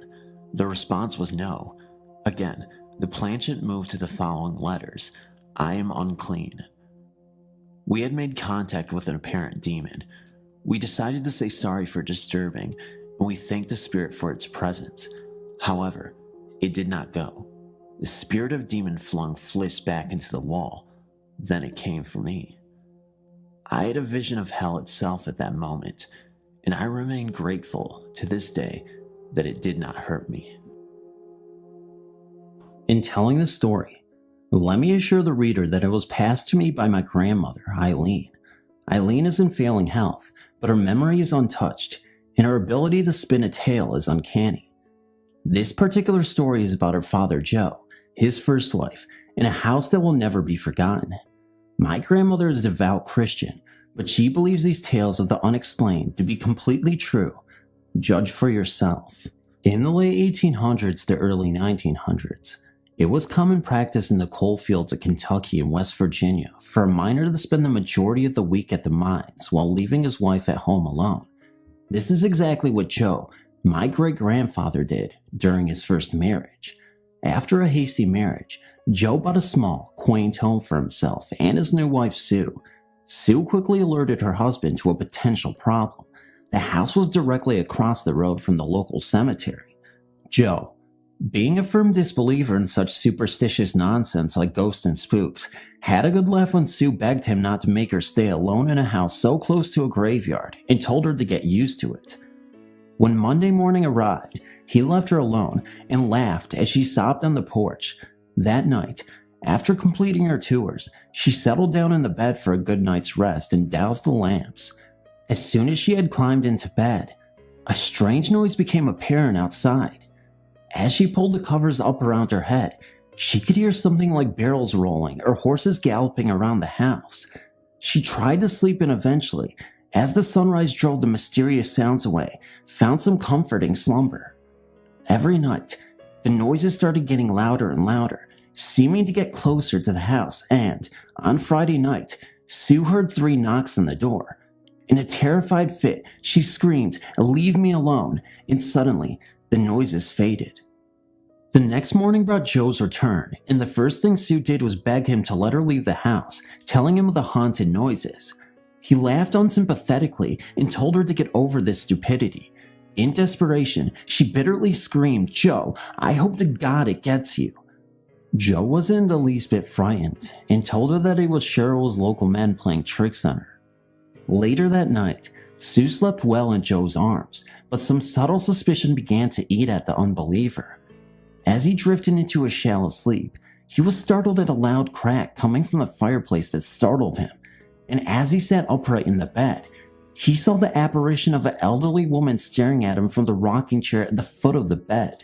The response was no. Again, the planchet moved to the following letters, "I am unclean." We had made contact with an apparent demon. We decided to say sorry for disturbing, and we thanked the spirit for its presence. However, it did not go. The spirit of demon flung Fliss back into the wall. Then it came for me. I had a vision of hell itself at that moment, and I remain grateful to this day that it did not hurt me. In telling the story, let me assure the reader that it was passed to me by my grandmother, Eileen. Eileen is in failing health, but her memory is untouched, and her ability to spin a tale is uncanny. This particular story is about her father, Joe, his first wife, in a house that will never be forgotten. My grandmother is a devout Christian, but she believes these tales of the unexplained to be completely true. Judge for yourself. In the late 1800s to early 1900s, it was common practice in the coal fields of Kentucky and West Virginia for a miner to spend the majority of the week at the mines while leaving his wife at home alone. This is exactly what Joe, my great-grandfather, did during his first marriage. After a hasty marriage, Joe bought a small, quaint home for himself and his new wife, Sue. Sue quickly alerted her husband to a potential problem. The house was directly across the road from the local cemetery. Joe, being a firm disbeliever in such superstitious nonsense like ghosts and spooks, had a good laugh when Sue begged him not to make her stay alone in a house so close to a graveyard and told her to get used to it. When Monday morning arrived, he left her alone and laughed as she sobbed on the porch. That night, after completing her tours, she settled down in the bed for a good night's rest and doused the lamps. As soon as she had climbed into bed, a strange noise became apparent outside. As she pulled the covers up around her head, she could hear something like barrels rolling or horses galloping around the house. She tried to sleep and eventually, as the sunrise drove the mysterious sounds away, found some comforting slumber. Every night, the noises started getting louder and louder, seeming to get closer to the house, and, on Friday night, Sue heard 3 knocks on the door. In a terrified fit, she screamed, "Leave me alone," and suddenly, the noises faded. The next morning brought Joe's return, and the first thing Sue did was beg him to let her leave the house, telling him of the haunted noises. He laughed unsympathetically and told her to get over this stupidity. In desperation, she bitterly screamed, "Joe, I hope to God it gets you." Joe wasn't the least bit frightened and told her that he was sure it was local men playing tricks on her. Later that night, Sue slept well in Joe's arms, but some subtle suspicion began to eat at the unbeliever. As he drifted into a shallow sleep, he was startled at a loud crack coming from the fireplace that startled him, and as he sat upright in the bed, he saw the apparition of an elderly woman staring at him from the rocking chair at the foot of the bed.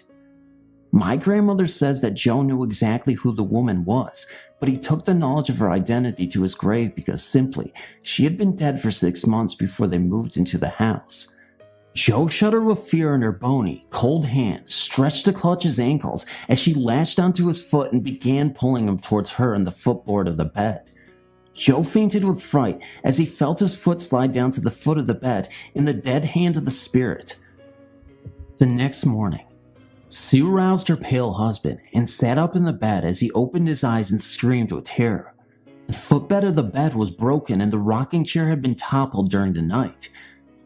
My grandmother says that Joe knew exactly who the woman was, but he took the knowledge of her identity to his grave because simply, she had been dead for 6 months before they moved into the house. Joe shuddered with fear and her bony, cold hand stretched to clutch his ankles as she latched onto his foot and began pulling him towards her and the footboard of the bed. Joe fainted with fright as he felt his foot slide down to the foot of the bed in the dead hand of the spirit. The next morning, Sue roused her pale husband and sat up in the bed as he opened his eyes and screamed with terror. The footbed of the bed was broken and the rocking chair had been toppled during the night.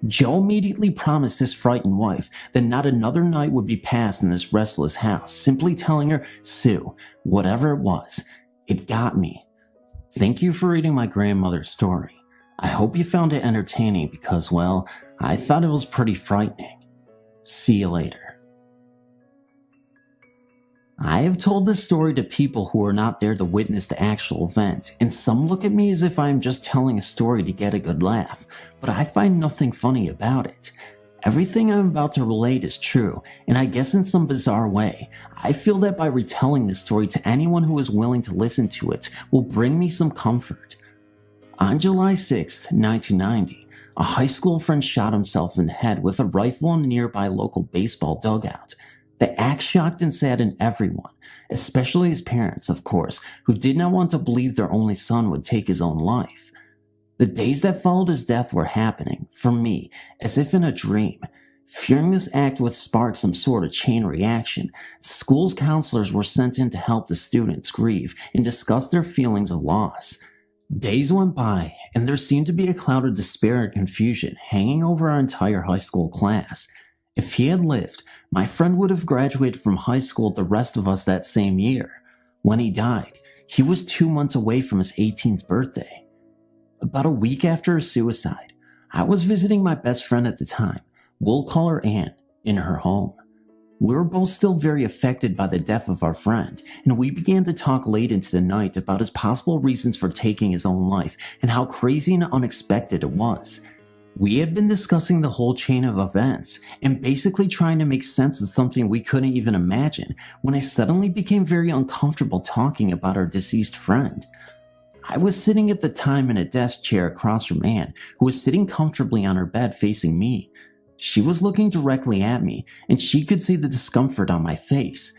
Joe immediately promised his frightened wife that not another night would be passed in this restless house, simply telling her, "Sue, whatever it was, it got me." Thank you for reading my grandmother's story. I hope you found it entertaining because, well, I thought it was pretty frightening. See you later. I have told this story to people who are not there to witness the actual event, and some look at me as if I am just telling a story to get a good laugh, but I find nothing funny about it. Everything I'm about to relate is true, and I guess in some bizarre way, I feel that by retelling this story to anyone who is willing to listen to it will bring me some comfort. On July 6, 1990, a high school friend shot himself in the head with a rifle in a nearby local baseball dugout. The act shocked and saddened everyone, especially his parents, of course, who did not want to believe their only son would take his own life. The days that followed his death were happening, for me, as if in a dream. Fearing this act would spark some sort of chain reaction, school's counselors were sent in to help the students grieve and discuss their feelings of loss. Days went by, and there seemed to be a cloud of despair and confusion hanging over our entire high school class. If he had lived, my friend would have graduated from high school with the rest of us that same year. When he died, he was 2 months away from his 18th birthday. About a week after his suicide, I was visiting my best friend at the time, we'll call her Anne, in her home. We were both still very affected by the death of our friend, and we began to talk late into the night about his possible reasons for taking his own life and how crazy and unexpected it was. We had been discussing the whole chain of events and basically trying to make sense of something we couldn't even imagine when I suddenly became very uncomfortable talking about our deceased friend. I was sitting at the time in a desk chair across from Anne, who was sitting comfortably on her bed facing me. She was looking directly at me, and she could see the discomfort on my face.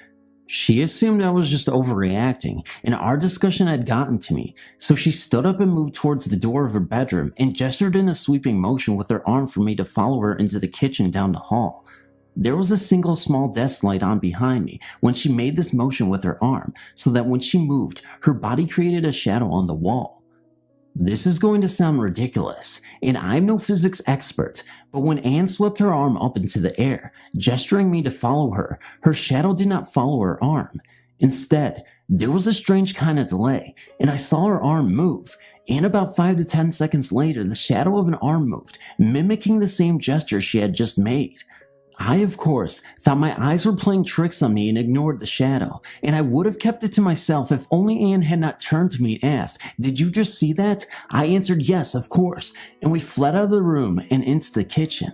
She assumed I was just overreacting, and our discussion had gotten to me, so she stood up and moved towards the door of her bedroom and gestured in a sweeping motion with her arm for me to follow her into the kitchen down the hall. There was a single small desk light on behind me when she made this motion with her arm, so that when she moved, her body created a shadow on the wall. This is going to sound ridiculous, and I'm no physics expert, but when Anne swept her arm up into the air, gesturing me to follow her, her shadow did not follow her arm. Instead, there was a strange kind of delay, and I saw her arm move, and about 5 to 10 seconds later, the shadow of an arm moved, mimicking the same gesture she had just made. I, of course, thought my eyes were playing tricks on me and ignored the shadow, and I would have kept it to myself if only Anne had not turned to me and asked, "Did you just see that?" I answered yes, of course, and we fled out of the room and into the kitchen.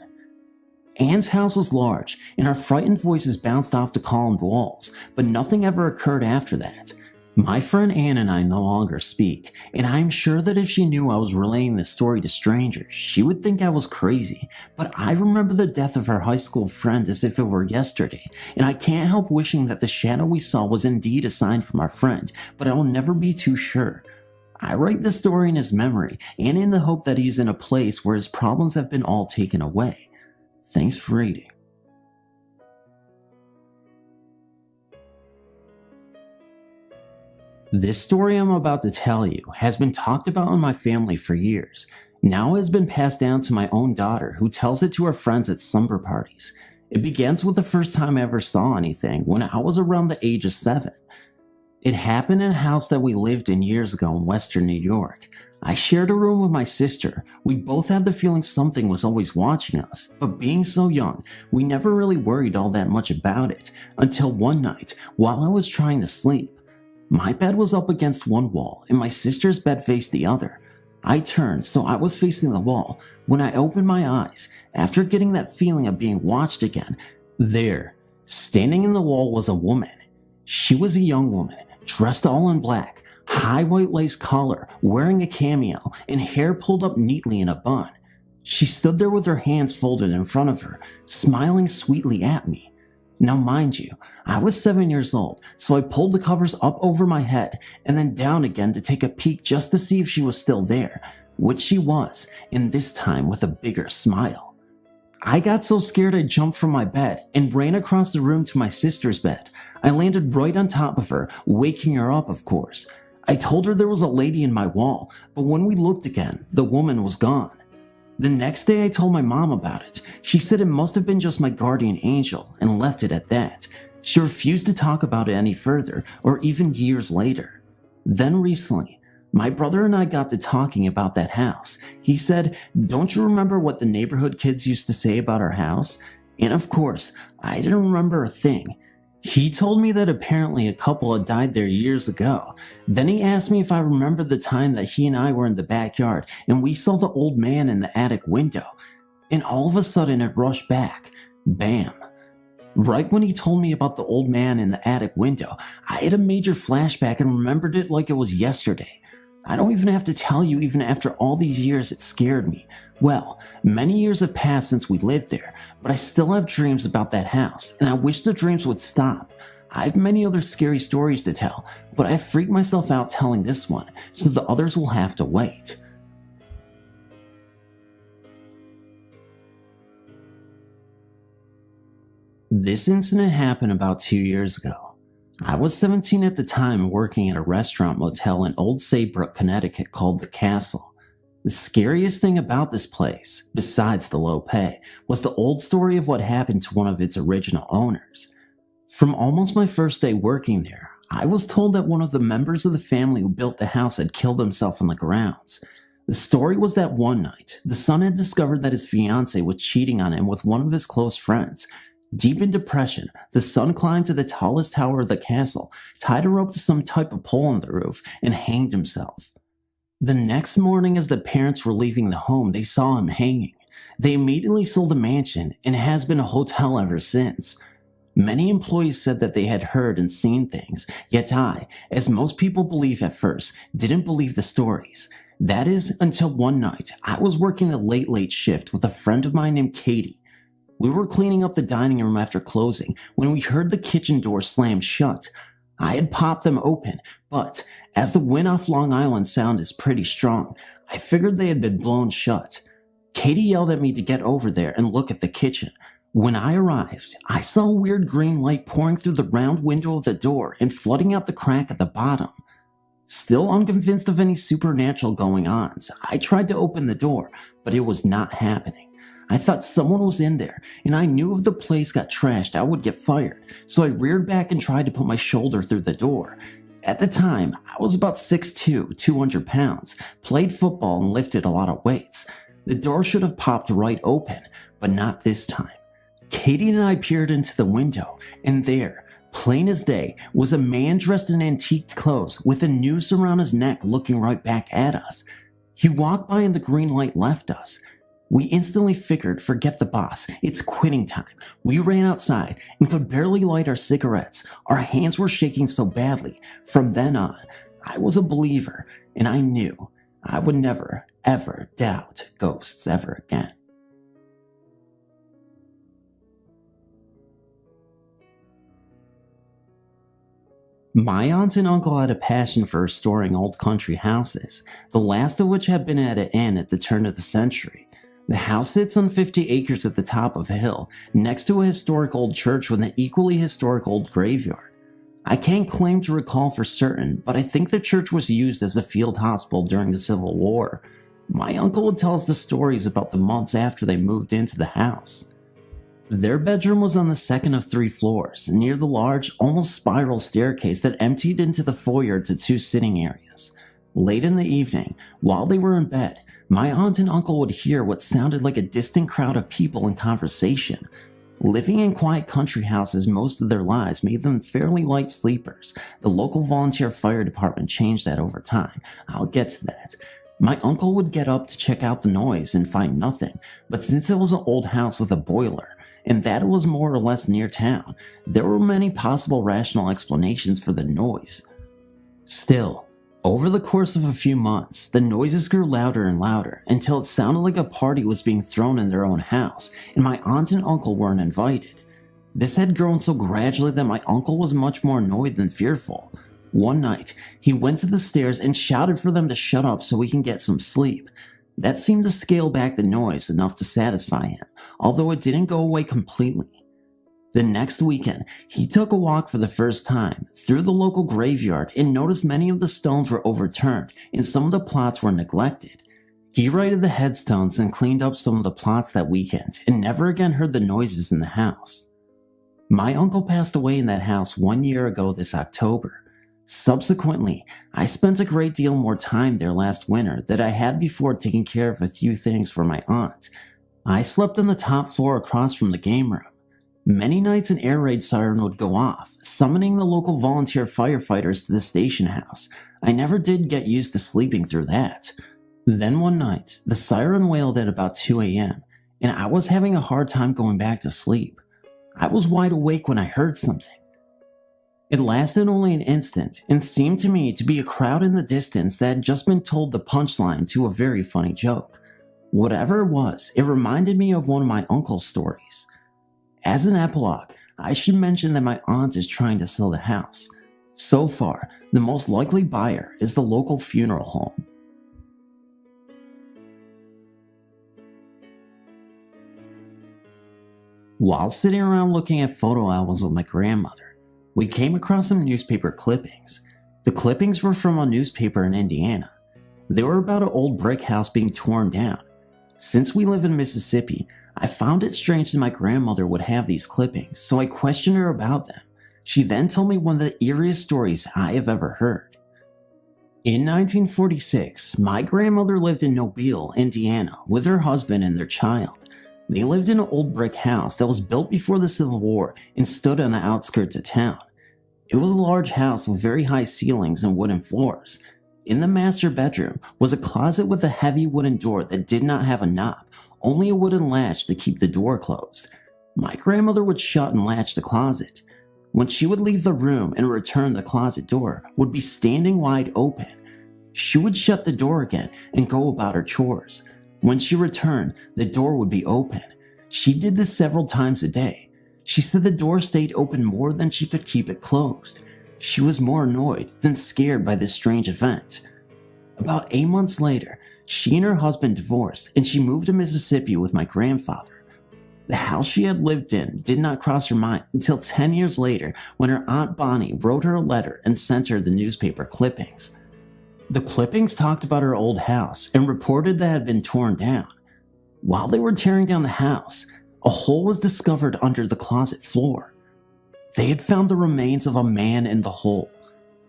Anne's house was large, and our frightened voices bounced off the columned walls, but nothing ever occurred after that. My friend Anne and I no longer speak, and I am sure that if she knew I was relaying this story to strangers, she would think I was crazy, but I remember the death of her high school friend as if it were yesterday, and I can't help wishing that the shadow we saw was indeed a sign from our friend, but I will never be too sure. I write this story in his memory, and in the hope that he is in a place where his problems have been all taken away. Thanks for reading. This story I'm about to tell you has been talked about in my family for years. Now it has been passed down to my own daughter, who tells it to her friends at slumber parties. It begins with the first time I ever saw anything, when I was around the age of 7. It happened in a house that we lived in years ago in western New York. I shared a room with my sister. We both had the feeling something was always watching us, but being so young, we never really worried all that much about it, until one night, while I was trying to sleep. My bed was up against one wall, and my sister's bed faced the other. I turned, so I was facing the wall. When I opened my eyes, after getting that feeling of being watched again, there, standing in the wall, was a woman. She was a young woman, dressed all in black, high white lace collar, wearing a cameo, and hair pulled up neatly in a bun. She stood there with her hands folded in front of her, smiling sweetly at me. Now mind you, I was 7 years old, so I pulled the covers up over my head and then down again to take a peek just to see if she was still there, which she was, and this time with a bigger smile. I got so scared I jumped from my bed and ran across the room to my sister's bed. I landed right on top of her, waking her up, of course. I told her there was a lady in my wall, but when we looked again, the woman was gone. The next day I told my mom about it. She said it must have been just my guardian angel and left it at that. She refused to talk about it any further, or even years later. Then recently, my brother and I got to talking about that house. He said, "Don't you remember what the neighborhood kids used to say about our house?" And of course, I didn't remember a thing. He told me that apparently a couple had died there years ago. Then he asked me if I remembered the time that he and I were in the backyard and we saw the old man in the attic window. And all of a sudden it rushed back. Bam. Right when he told me about the old man in the attic window, I had a major flashback and remembered it like it was yesterday. I don't even have to tell you, even after all these years, it scared me. Well, many years have passed since we lived there, but I still have dreams about that house, and I wish the dreams would stop. I have many other scary stories to tell, but I freaked myself out telling this one, so the others will have to wait. This incident happened about 2 years ago. I was 17 at the time, working at a restaurant motel in Old Saybrook, Connecticut called The Castle. The scariest thing about this place, besides the low pay, was the old story of what happened to one of its original owners. From almost my first day working there, I was told that one of the members of the family who built the house had killed himself on the grounds. The story was that one night, the son had discovered that his fiancée was cheating on him with one of his close friends. Deep in depression, the son climbed to the tallest tower of the castle, tied a rope to some type of pole on the roof, and hanged himself. The next morning, as the parents were leaving the home, they saw him hanging. They immediately sold the mansion, and it has been a hotel ever since. Many employees said that they had heard and seen things, yet I, as most people believe at first, didn't believe the stories. That is, until one night, I was working a late shift with a friend of mine named Katie. We were cleaning up the dining room after closing when we heard the kitchen door slam shut. I had popped them open, but as the wind off Long Island Sound is pretty strong, I figured they had been blown shut. Katie yelled at me to get over there and look at the kitchen. When I arrived, I saw a weird green light pouring through the round window of the door and flooding out the crack at the bottom. Still unconvinced of any supernatural going-ons, I tried to open the door, but it was not happening. I thought someone was in there, and I knew if the place got trashed, I would get fired, so I reared back and tried to put my shoulder through the door. At the time, I was about 6'2", 200 pounds, played football and lifted a lot of weights. The door should have popped right open, but not this time. Katie and I peered into the window, and there, plain as day, was a man dressed in antiqued clothes with a noose around his neck looking right back at us. He walked by and the green light left us. We instantly figured, forget the boss, it's quitting time. We ran outside and could barely light our cigarettes. Our hands were shaking so badly. From then on, I was a believer, and I knew I would never, ever doubt ghosts ever again. My aunt and uncle had a passion for restoring old country houses, the last of which had been at an end at the turn of the century. The house sits on 50 acres at the top of a hill, next to a historic old church with an equally historic old graveyard. I can't claim to recall for certain, but I think the church was used as a field hospital during the Civil War. My uncle would tell us the stories about the months after they moved into the house. Their bedroom was on the second of 3 floors, near the large, almost spiral staircase that emptied into the foyer to 2 sitting areas. Late in the evening, while they were in bed, my aunt and uncle would hear what sounded like a distant crowd of people in conversation. Living in quiet country houses most of their lives made them fairly light sleepers. The local volunteer fire department changed that over time. I'll get to that. My uncle would get up to check out the noise and find nothing, but since it was an old house with a boiler, and that it was more or less near town, there were many possible rational explanations for the noise. Still, over the course of a few months, the noises grew louder and louder until it sounded like a party was being thrown in their own house, and my aunt and uncle weren't invited. This had grown so gradually that my uncle was much more annoyed than fearful. One night, he went to the stairs and shouted for them to shut up so we can get some sleep. That seemed to scale back the noise enough to satisfy him, although it didn't go away completely. The next weekend, he took a walk for the first time through the local graveyard and noticed many of the stones were overturned and some of the plots were neglected. He righted the headstones and cleaned up some of the plots that weekend and never again heard the noises in the house. My uncle passed away in that house 1 year ago this October. Subsequently, I spent a great deal more time there last winter than I had before taking care of a few things for my aunt. I slept on the top floor across from the game room. Many nights an air raid siren would go off, summoning the local volunteer firefighters to the station house. I never did get used to sleeping through that. Then one night, the siren wailed at about 2 a.m., and I was having a hard time going back to sleep. I was wide awake when I heard something. It lasted only an instant and seemed to me to be a crowd in the distance that had just been told the punchline to a very funny joke. Whatever it was, it reminded me of one of my uncle's stories. As an epilogue, I should mention that my aunt is trying to sell the house. So far, the most likely buyer is the local funeral home. While sitting around looking at photo albums with my grandmother, we came across some newspaper clippings. The clippings were from a newspaper in Indiana. They were about an old brick house being torn down. Since we live in Mississippi, I found it strange that my grandmother would have these clippings, so I questioned her about them. She then told me one of the eeriest stories I have ever heard. In 1946, my grandmother lived in Mobile, Indiana, with her husband and their child. They lived in an old brick house that was built before the Civil War and stood on the outskirts of town. It was a large house with very high ceilings and wooden floors. In the master bedroom was a closet with a heavy wooden door that did not have a knob, only a wooden latch to keep the door closed. My grandmother would shut and latch the closet. When she would leave the room and return, the closet door would be standing wide open. She would shut the door again and go about her chores. When she returned, the door would be open. She did this several times a day. She said the door stayed open more than she could keep it closed. She was more annoyed than scared by this strange event. About 8 months later, she and her husband divorced and she moved to Mississippi with my grandfather. The house she had lived in did not cross her mind until 10 years later when her Aunt Bonnie wrote her a letter and sent her the newspaper clippings. The clippings talked about her old house and reported that it had been torn down. While they were tearing down the house, a hole was discovered under the closet floor. They had found the remains of a man in the hole.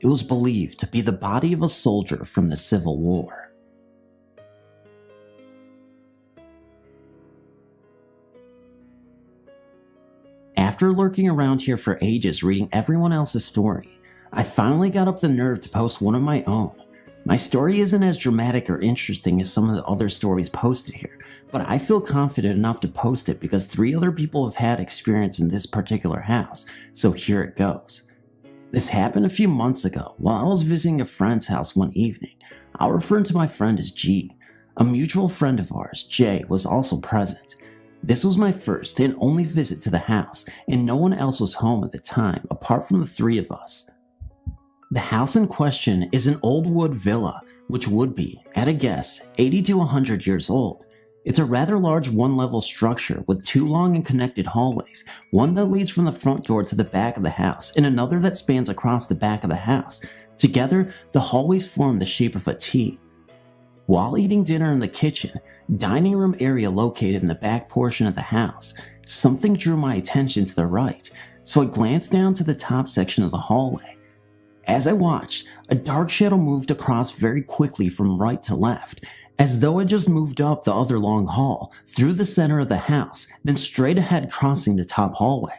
It was believed to be the body of a soldier from the Civil War. After lurking around here for ages reading everyone else's story, I finally got up the nerve to post one of my own. My story isn't as dramatic or interesting as some of the other stories posted here, but I feel confident enough to post it because 3 other people have had experience in this particular house, so here it goes. This happened a few months ago while I was visiting a friend's house one evening. I'll refer to my friend as G. A mutual friend of ours, J, was also present. This was my first and only visit to the house, and no one else was home at the time apart from the 3 of us. The house in question is an old wood villa, which would be, at a guess, 80 to 100 years old. It's a rather large one-level structure with 2 long and connected hallways, one that leads from the front door to the back of the house and another that spans across the back of the house. Together, the hallways form the shape of a T. While eating dinner in the kitchen, dining room area located in the back portion of the house, something drew my attention to the right, so I glanced down to the top section of the hallway. As I watched, a dark shadow moved across very quickly from right to left, as though it just moved up the other long hall, through the center of the house, then straight ahead crossing the top hallway.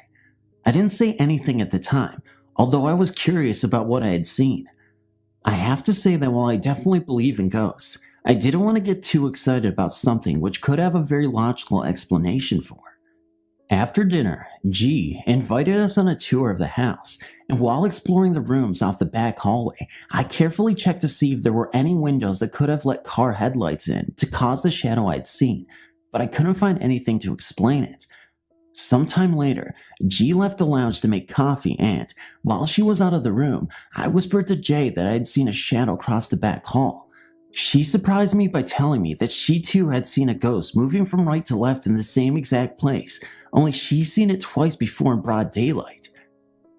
I didn't say anything at the time, although I was curious about what I had seen. I have to say that while I definitely believe in ghosts, I didn't want to get too excited about something which could have a very logical explanation for. After dinner, G invited us on a tour of the house, and while exploring the rooms off the back hallway, I carefully checked to see if there were any windows that could have let car headlights in to cause the shadow I'd seen, but I couldn't find anything to explain it. Sometime later, G left the lounge to make coffee and, while she was out of the room, I whispered to J that I had seen a shadow cross the back hall. She surprised me by telling me that she too had seen a ghost moving from right to left in the same exact place, only she's seen it twice before in broad daylight.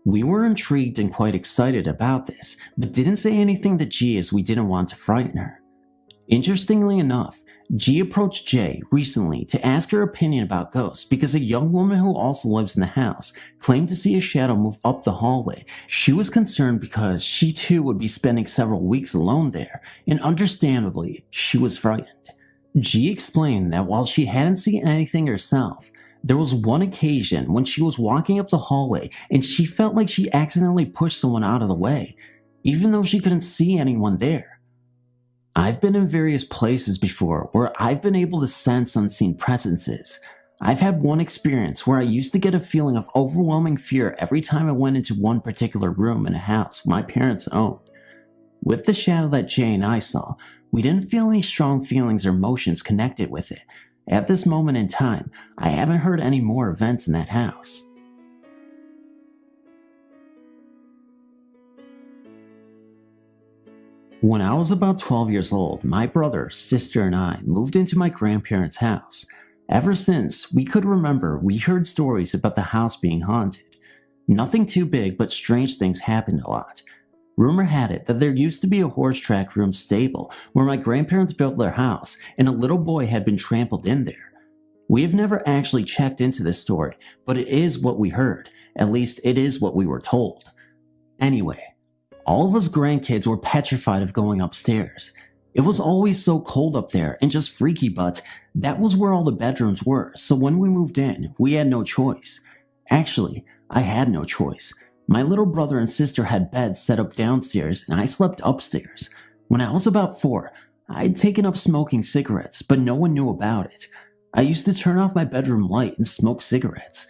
We were intrigued and quite excited about this, but didn't say anything to G as we didn't want to frighten her. Interestingly enough, G approached J recently to ask her opinion about ghosts because a young woman who also lives in the house claimed to see a shadow move up the hallway. She was concerned because she too would be spending several weeks alone there, and understandably, she was frightened. G explained that while she hadn't seen anything herself, there was one occasion when she was walking up the hallway and she felt like she accidentally pushed someone out of the way, even though she couldn't see anyone there. I've been in various places before where I've been able to sense unseen presences. I've had one experience where I used to get a feeling of overwhelming fear every time I went into one particular room in a house my parents owned. With the shadow that Jay and I saw, we didn't feel any strong feelings or emotions connected with it. At this moment in time, I haven't heard any more events in that house. When I was about 12 years old, my brother, sister, and I moved into my grandparents' house. Ever since we could remember, we heard stories about the house being haunted. Nothing too big, but strange things happened a lot. Rumor had it that there used to be a horse track room stable where my grandparents built their house, and a little boy had been trampled in there. We have never actually checked into this story, but it is what we heard. At least it is what we were told. Anyway, all of us grandkids were petrified of going upstairs. It was always so cold up there and just freaky, but that was where all the bedrooms were, so when we moved in, we had no choice. Actually, I had no choice. My little brother and sister had beds set up downstairs and I slept upstairs. When I was about 4, I had taken up smoking cigarettes, but no one knew about it. I used to turn off my bedroom light and smoke cigarettes.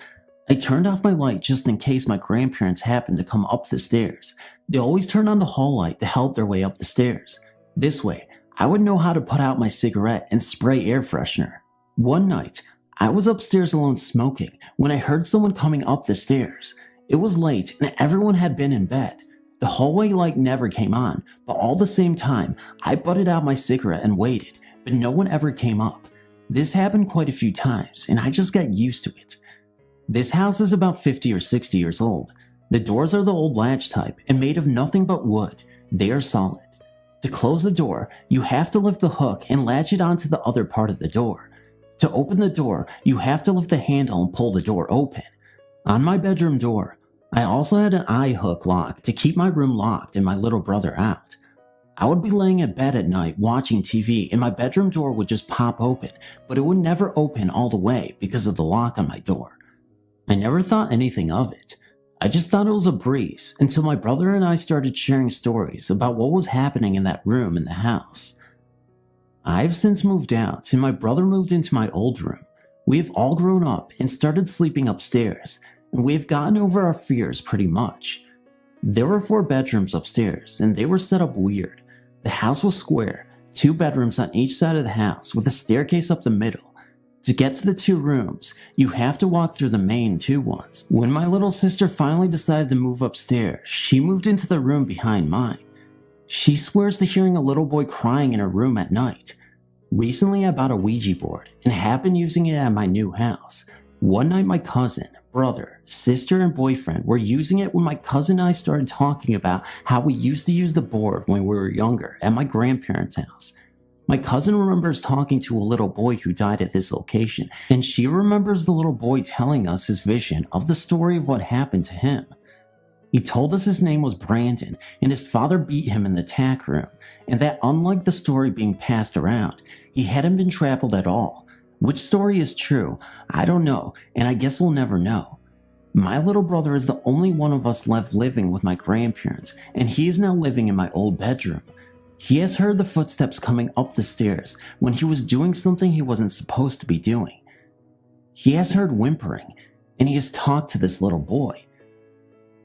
I turned off my light just in case my grandparents happened to come up the stairs. They always turned on the hall light to help their way up the stairs. This way, I would know how to put out my cigarette and spray air freshener. One night, I was upstairs alone smoking when I heard someone coming up the stairs. It was late and everyone had been in bed. The hallway light never came on, but all the same time, I butted out my cigarette and waited, but no one ever came up. This happened quite a few times, and I just got used to it. This house is about 50 or 60 years old. The doors are the old latch type and made of nothing but wood. They are solid. To close the door, you have to lift the hook and latch it onto the other part of the door. To open the door, you have to lift the handle and pull the door open. On my bedroom door, I also had an eye hook lock to keep my room locked and my little brother out. I would be laying in bed at night watching TV and my bedroom door would just pop open, but it would never open all the way because of the lock on my door. I never thought anything of it. I just thought it was a breeze until my brother and I started sharing stories about what was happening in that room in the house. I've since moved out and my brother moved into my old room. We have all grown up and started sleeping upstairs, and we have gotten over our fears pretty much. There were 4 bedrooms upstairs and they were set up weird. The house was square, 2 bedrooms on each side of the house with a staircase up the middle. To get to the 2 rooms, you have to walk through the main 2 ones. When my little sister finally decided to move upstairs, she moved into the room behind mine. She swears to hearing a little boy crying in her room at night. Recently I bought a Ouija board and have been using it at my new house. One night my cousin, brother, sister, and boyfriend were using it when my cousin and I started talking about how we used to use the board when we were younger at my grandparents' house. My cousin remembers talking to a little boy who died at this location, and she remembers the little boy telling us his vision of the story of what happened to him. He told us his name was Brandon, and his father beat him in the tack room, and that unlike the story being passed around, he hadn't been trampled at all. Which story is true, I don't know, and I guess we'll never know. My little brother is the only one of us left living with my grandparents, and he is now living in my old bedroom. He has heard the footsteps coming up the stairs when he was doing something he wasn't supposed to be doing. He has heard whimpering, and he has talked to this little boy.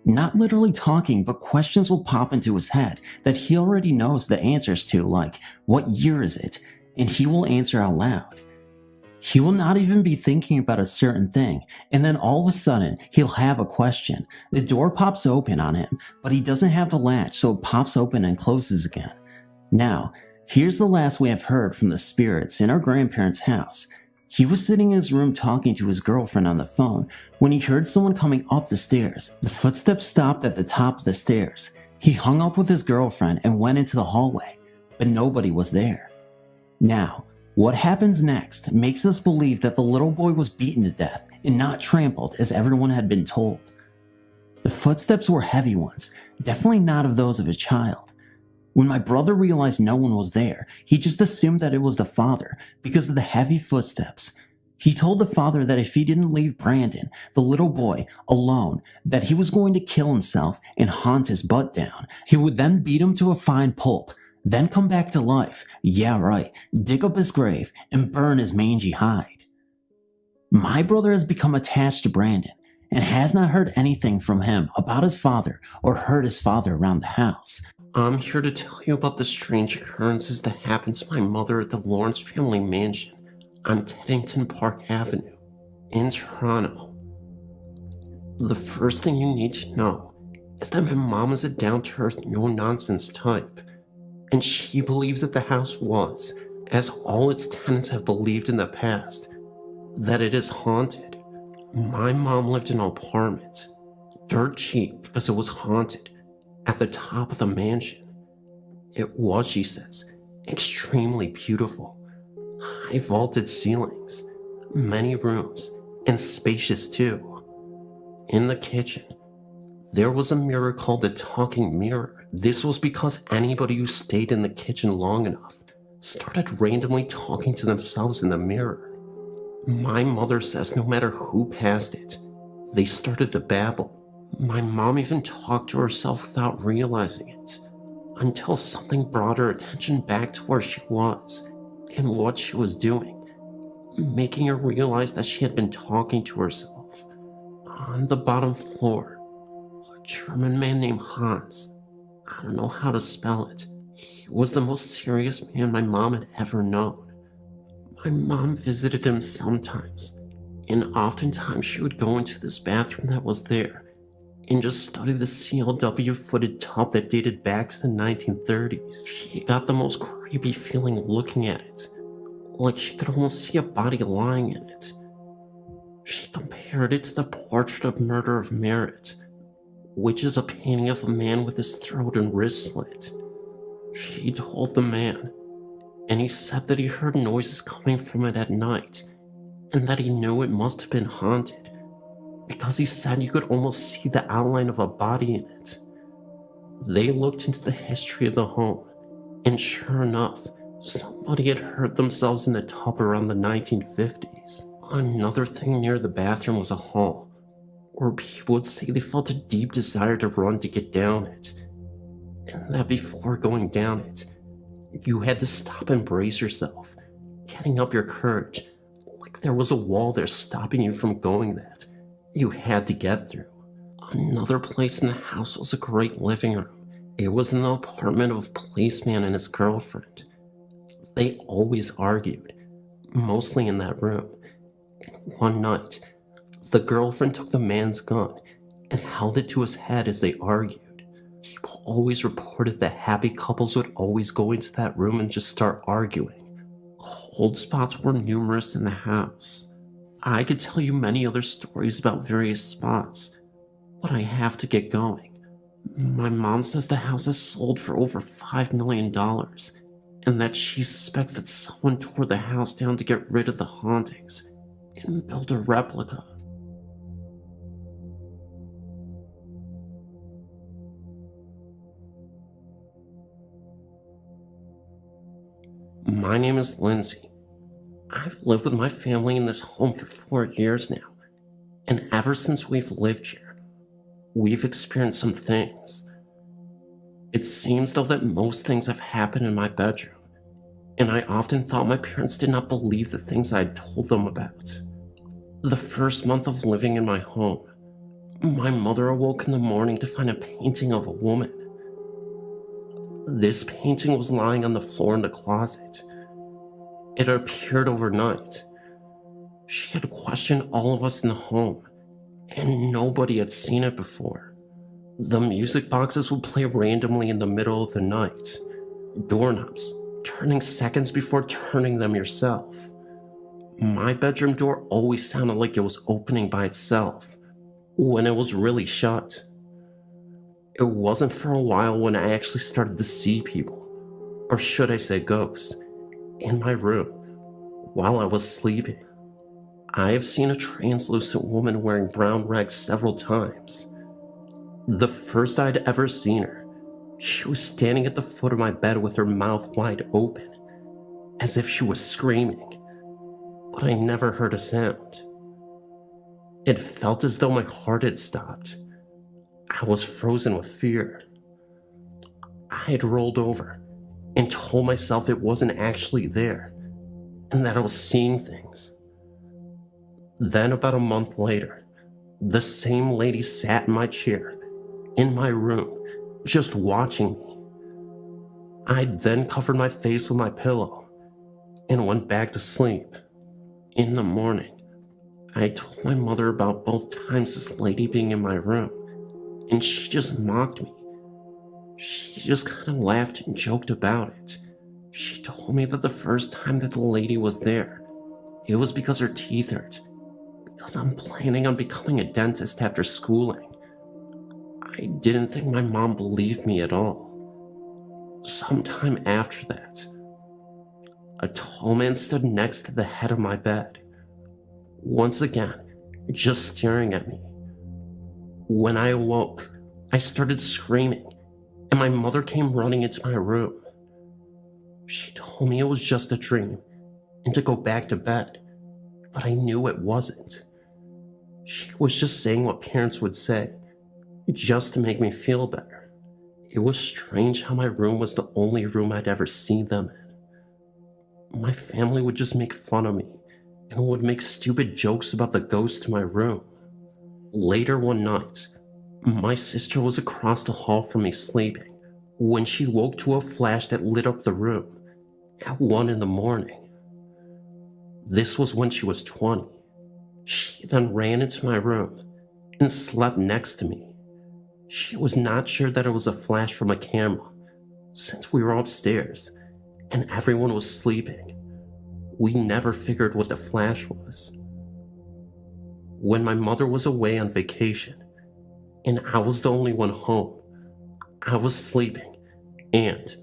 Not literally talking, but questions will pop into his head that he already knows the answers to, like, what year is it? And he will answer out loud. He will not even be thinking about a certain thing, and then all of a sudden, he'll have a question. The door pops open on him, but he doesn't have the latch, so it pops open and closes again. Now, here's the last we have heard from the spirits in our grandparents' house. He was sitting in his room talking to his girlfriend on the phone when he heard someone coming up the stairs. The footsteps stopped at the top of the stairs. He hung up with his girlfriend and went into the hallway, but nobody was there. Now, what happens next makes us believe that the little boy was beaten to death and not trampled as everyone had been told. The footsteps were heavy ones, definitely not of those of a child. When my brother realized no one was there, he just assumed that it was the father because of the heavy footsteps. He told the father that if he didn't leave Brandon, the little boy, alone, that he was going to kill himself and haunt his butt down. He would then beat him to a fine pulp, then come back to life, yeah right, dig up his grave and burn his mangy hide. My brother has become attached to Brandon and has not heard anything from him about his father or heard his father around the house. I'm here to tell you about the strange occurrences that happened to my mother at the Lawrence family mansion on Teddington Park Avenue in Toronto. The first thing you need to know is that my mom is a down-to-earth, no-nonsense type, and she believes that the house was, as all its tenants have believed in the past, that it is haunted. My mom lived in an apartment, dirt cheap because it was haunted, at the top of the mansion. It was, she says, extremely beautiful. High vaulted ceilings, many rooms, and spacious too. In the kitchen, there was a mirror called the talking mirror. This was because anybody who stayed in the kitchen long enough started randomly talking to themselves in the mirror. My mother says no matter who passed it, they started to babble. My mom even talked to herself without realizing it, until something brought her attention back to where she was and what she was doing, making her realize that she had been talking to herself. On the bottom floor, a German man named Hans, I don't know how to spell it, he was the most serious man my mom had ever known. My mom visited him sometimes, and oftentimes she would go into this bathroom that was there and just study the CLW footed tub that dated back to the 1930s. She got the most creepy feeling looking at it, like she could almost see a body lying in it. She compared it to the Portrait of Murder of Merit, which is a painting of a man with his throat and wrist slit. She told the man, and he said that he heard noises coming from it at night, and that he knew it must have been haunted, because he said you could almost see the outline of a body in it. They looked into the history of the home, and sure enough, somebody had hurt themselves in the tub around the 1950s. Another thing near the bathroom was a hall, where people would say they felt a deep desire to run to get down it, and that before going down it, you had to stop and brace yourself, getting up your courage, like there was a wall there stopping you from going that you had to get through. Another place in the house was a great living room. It was in the apartment of a policeman and his girlfriend. They always argued, mostly in that room. And one night, the girlfriend took the man's gun and held it to his head as they argued. People always reported that happy couples would always go into that room and just start arguing. Cold spots were numerous in the house. I could tell you many other stories about various spots, but I have to get going. My mom says the house is sold for over $5 million, and that she suspects that someone tore the house down to get rid of the hauntings and build a replica. My name is Lindsay. I've lived with my family in this home for 4 years now, and ever since we've lived here, we've experienced some things. It seems though that most things have happened in my bedroom, and I often thought my parents did not believe the things I had told them about. The first month of living in my home, my mother awoke in the morning to find a painting of a woman. This painting was lying on the floor in the closet. It appeared overnight. She had questioned all of us in the home, and nobody had seen it before. The music boxes would play randomly in the middle of the night. Doorknobs, turning seconds before turning them yourself. My bedroom door always sounded like it was opening by itself, when it was really shut. It wasn't for a while when I actually started to see people, or should I say ghosts, in my room while I was sleeping. I have seen a translucent woman wearing brown rags several times. The first I'd ever seen her, she was standing at the foot of my bed with her mouth wide open, as if she was screaming, but I never heard a sound. It felt as though my heart had stopped. I was frozen with fear. I had rolled over and told myself it wasn't actually there, and that I was seeing things. Then about a month later, the same lady sat in my chair, in my room, just watching me. I then covered my face with my pillow and went back to sleep. In the morning, I told my mother about both times this lady being in my room, and she just mocked me. She just kind of laughed and joked about it. She told me that the first time that the lady was there, it was because her teeth hurt, because I'm planning on becoming a dentist after schooling. I didn't think my mom believed me at all. Sometime after that, a tall man stood next to the head of my bed, once again, just staring at me. When I awoke, I started screaming, and my mother came running into my room. She told me it was just a dream and to go back to bed, but I knew it wasn't. She was just saying what parents would say, just to make me feel better. It was strange how my room was the only room I'd ever seen them in. My family would just make fun of me and would make stupid jokes about the ghost in my room. Later one night, my sister was across the hall from me sleeping when she woke to a flash that lit up the room at 1 a.m. This was when she was 20. She then ran into my room and slept next to me. She was not sure that it was a flash from a camera, since we were upstairs and everyone was sleeping. We never figured what the flash was. When my mother was away on vacation, and I was the only one home, I was sleeping, and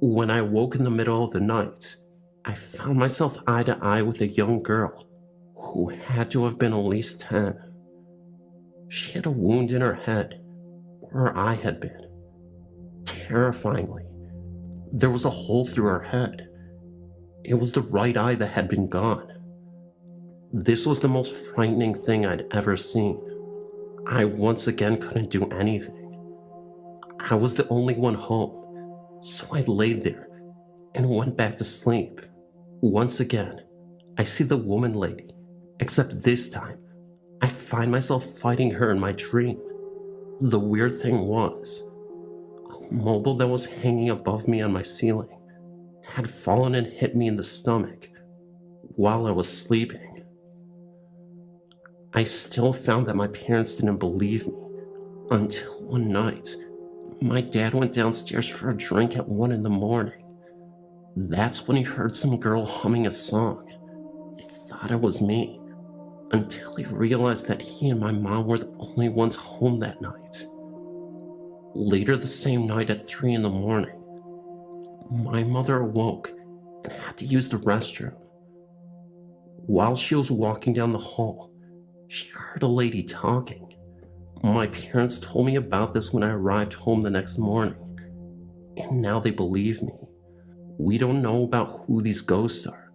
When I woke in the middle of the night, I found myself eye to eye with a young girl who had to have been at least 10. She had a wound in her head where I had been. Terrifyingly, there was a hole through her head. It was the right eye that had been gone. This was the most frightening thing I'd ever seen. I once again couldn't do anything. I was the only one home, so I laid there and went back to sleep. Once again, I see the woman lady, except this time, I find myself fighting her in my dream. The weird thing was, a mobile that was hanging above me on my ceiling had fallen and hit me in the stomach while I was sleeping. I still found that my parents didn't believe me until one night, my dad went downstairs for a drink at 1 a.m. That's when he heard some girl humming a song. He thought it was me, until he realized that he and my mom were the only ones home that night. Later the same night at 3 a.m, my mother awoke and had to use the restroom. While she was walking down the hall, she heard a lady talking. My parents told me about this when I arrived home the next morning, and now they believe me. We don't know about who these ghosts are,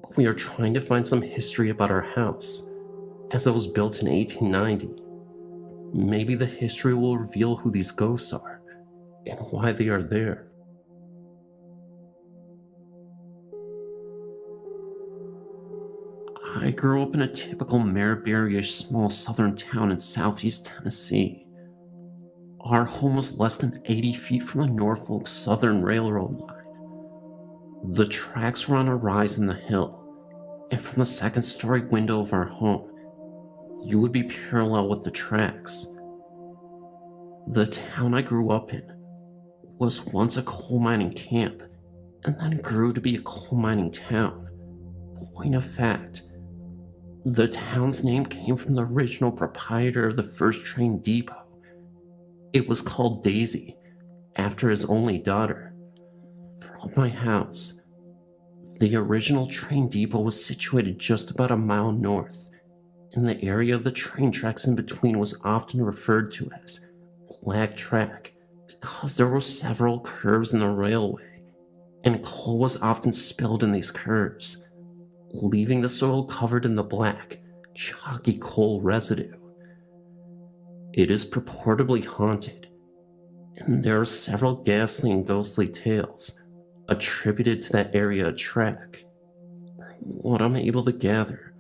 but we are trying to find some history about our house, as it was built in 1890. Maybe the history will reveal who these ghosts are, and why they are there. I grew up in a typical Maryberry-ish small southern town in southeast Tennessee. Our home was less than 80 feet from the Norfolk Southern Railroad line. The tracks were on a rise in the hill, and from the second-story window of our home, you would be parallel with the tracks. The town I grew up in was once a coal mining camp, and then grew to be a coal mining town. Point of fact, the town's name came from the original proprietor of the first train depot. It was called Daisy, after his only daughter. From my house, the original train depot was situated just about a mile north, and the area of the train tracks in between was often referred to as Black Track because there were several curves in the railway, and coal was often spilled in these curves, leaving the soil covered in the black, chalky coal residue. It is purportedly haunted, and there are several ghastly and ghostly tales attributed to that area of track. From what I'm able to gather,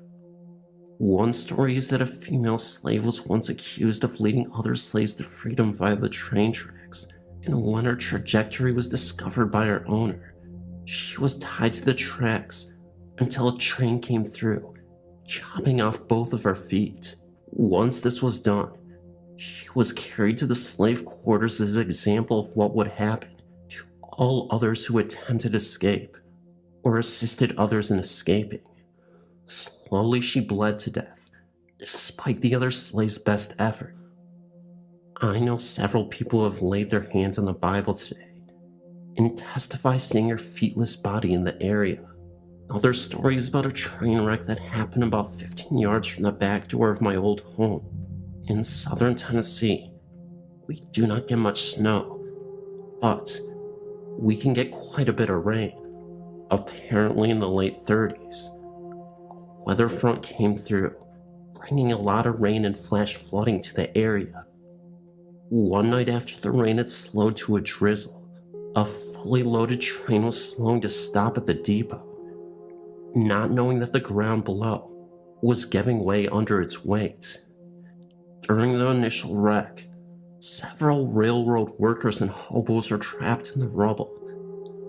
one story is that a female slave was once accused of leading other slaves to freedom via the train tracks, and when her trajectory was discovered by her owner, she was tied to the tracks until a train came through, chopping off both of her feet. Once this was done, she was carried to the slave quarters as an example of what would happen to all others who attempted escape, or assisted others in escaping. Slowly she bled to death, despite the other slaves' best effort. I know several people who have laid their hands on the Bible today, and testify seeing her feetless body in the area. Other stories about a train wreck that happened about 15 yards from the back door of my old home. In southern Tennessee, we do not get much snow, but we can get quite a bit of rain. Apparently in the late 30s, a weather front came through, bringing a lot of rain and flash flooding to the area. One night after the rain had slowed to a drizzle, a fully loaded train was slowing to stop at the depot, not knowing that the ground below was giving way under its weight. During the initial wreck, several railroad workers and hobos were trapped in the rubble.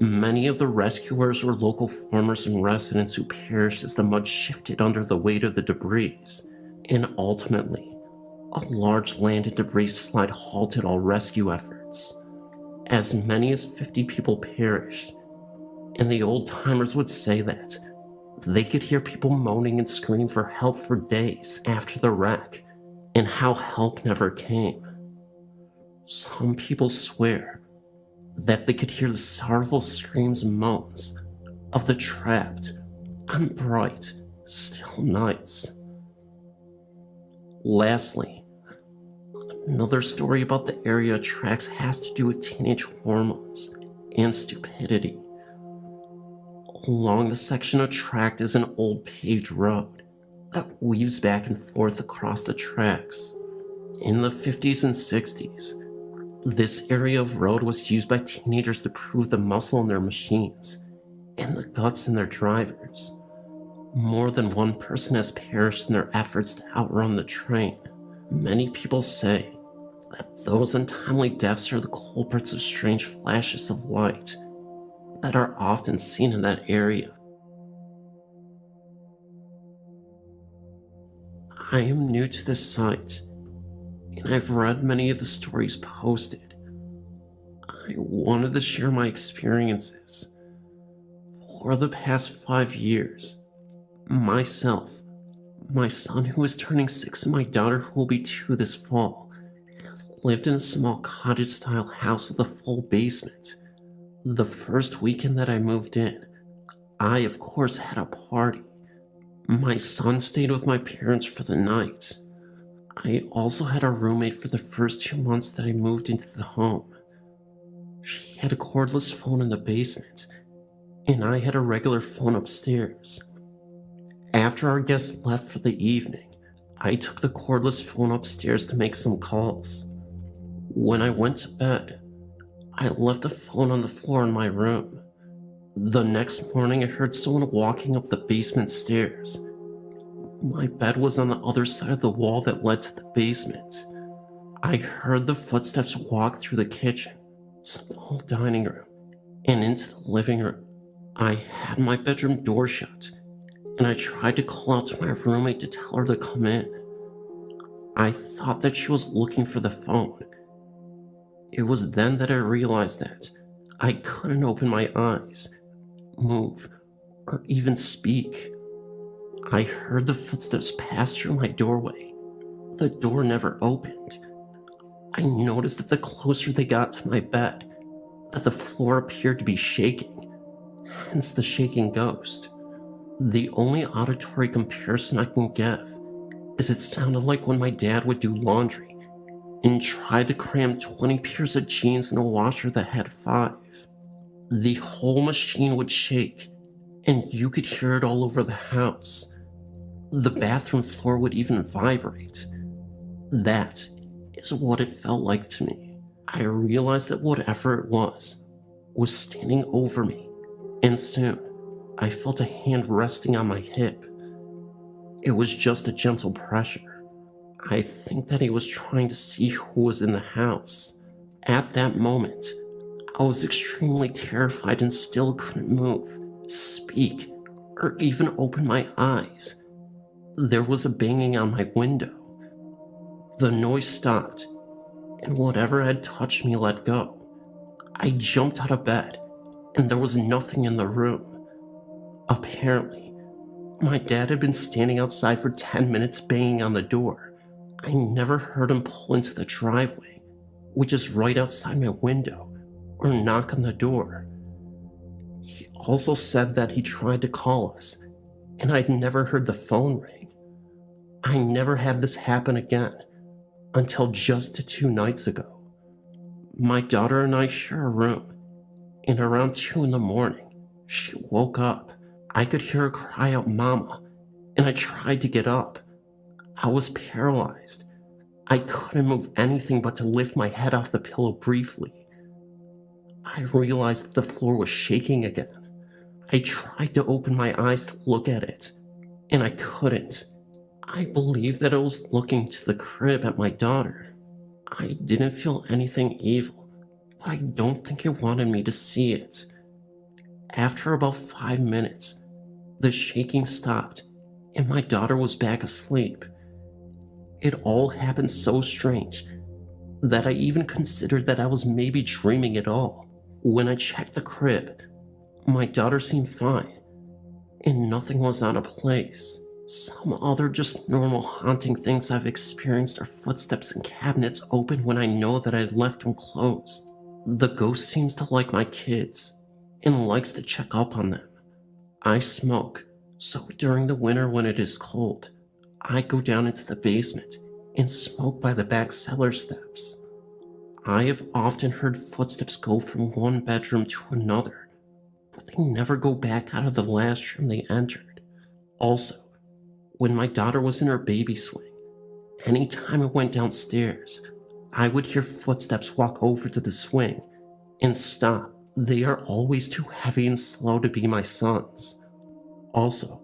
Many of the rescuers were local farmers and residents who perished as the mud shifted under the weight of the debris, and ultimately, a large land and debris slide halted all rescue efforts. As many as 50 people perished, and the old-timers would say that they could hear people moaning and screaming for help for days after the wreck, and how help never came. Some people swear that they could hear the sorrowful screams and moans of the trapped on bright, still nights. Lastly, another story about the area tracks has to do with teenage hormones and stupidity. Along the section of track is an old paved road that weaves back and forth across the tracks. In the 50s and 60s, this area of road was used by teenagers to prove the muscle in their machines and the guts in their drivers. More than one person has perished in their efforts to outrun the train. Many people say that those untimely deaths are the culprits of strange flashes of light that are often seen in that area. I am new to this site, and I've read many of the stories posted. I wanted to share my experiences. For the past 5 years, myself, my son who is turning 6, and my daughter who will be 2 this fall, have lived in a small cottage-style house with a full basement. The first weekend that I moved in, I of course had a party. My son stayed with my parents for the night. I also had a roommate for the first 2 months that I moved into the home. She had a cordless phone in the basement, and I had a regular phone upstairs. After our guests left for the evening, I took the cordless phone upstairs to make some calls. When I went to bed, I left the phone on the floor in my room. The next morning, I heard someone walking up the basement stairs. My bed was on the other side of the wall that led to the basement. I heard the footsteps walk through the kitchen, small dining room, and into the living room. I had my bedroom door shut, and I tried to call out to my roommate to tell her to come in. I thought that she was looking for the phone. It was then that I realized that I couldn't open my eyes, move, or even speak. I heard the footsteps pass through my doorway. The door never opened. I noticed that the closer they got to my bed, that the floor appeared to be shaking, hence the shaking ghost. The only auditory comparison I can give is it sounded like when my dad would do laundry and tried to cram 20 pairs of jeans in a washer that had 5. The whole machine would shake, and you could hear it all over the house. The bathroom floor would even vibrate. That is what it felt like to me. I realized that whatever it was standing over me, and soon I felt a hand resting on my hip. It was just a gentle pressure. I think that he was trying to see who was in the house. At that moment, I was extremely terrified and still couldn't move, speak, or even open my eyes. There was a banging on my window. The noise stopped, and whatever had touched me let go. I jumped out of bed, and there was nothing in the room. Apparently, my dad had been standing outside for 10 minutes banging on the door. I never heard him pull into the driveway, which is right outside my window, or knock on the door. He also said that he tried to call us, and I'd never heard the phone ring. I never had this happen again, until just 2 nights ago. My daughter and I share a room, and around 2 in the morning, she woke up. I could hear her cry out, "Mama," and I tried to get up. I was paralyzed. I couldn't move anything but to lift my head off the pillow briefly. I realized that the floor was shaking again. I tried to open my eyes to look at it, and I couldn't. I believed that it was looking to the crib at my daughter. I didn't feel anything evil, but I don't think it wanted me to see it. After about 5 minutes, the shaking stopped, and my daughter was back asleep. It all happened so strange that I even considered that I was maybe dreaming it all. When I checked the crib, my daughter seemed fine, and nothing was out of place. Some other just normal haunting things I've experienced are footsteps in cabinets open when I know that I'd left them closed. The ghost seems to like my kids and likes to check up on them. I smoke, so during the winter when it is cold, I go down into the basement and smoke by the back cellar steps. I have often heard footsteps go from one bedroom to another, but they never go back out of the last room they entered. Also, when my daughter was in her baby swing, anytime I went downstairs, I would hear footsteps walk over to the swing and stop. They are always too heavy and slow to be my son's. Also,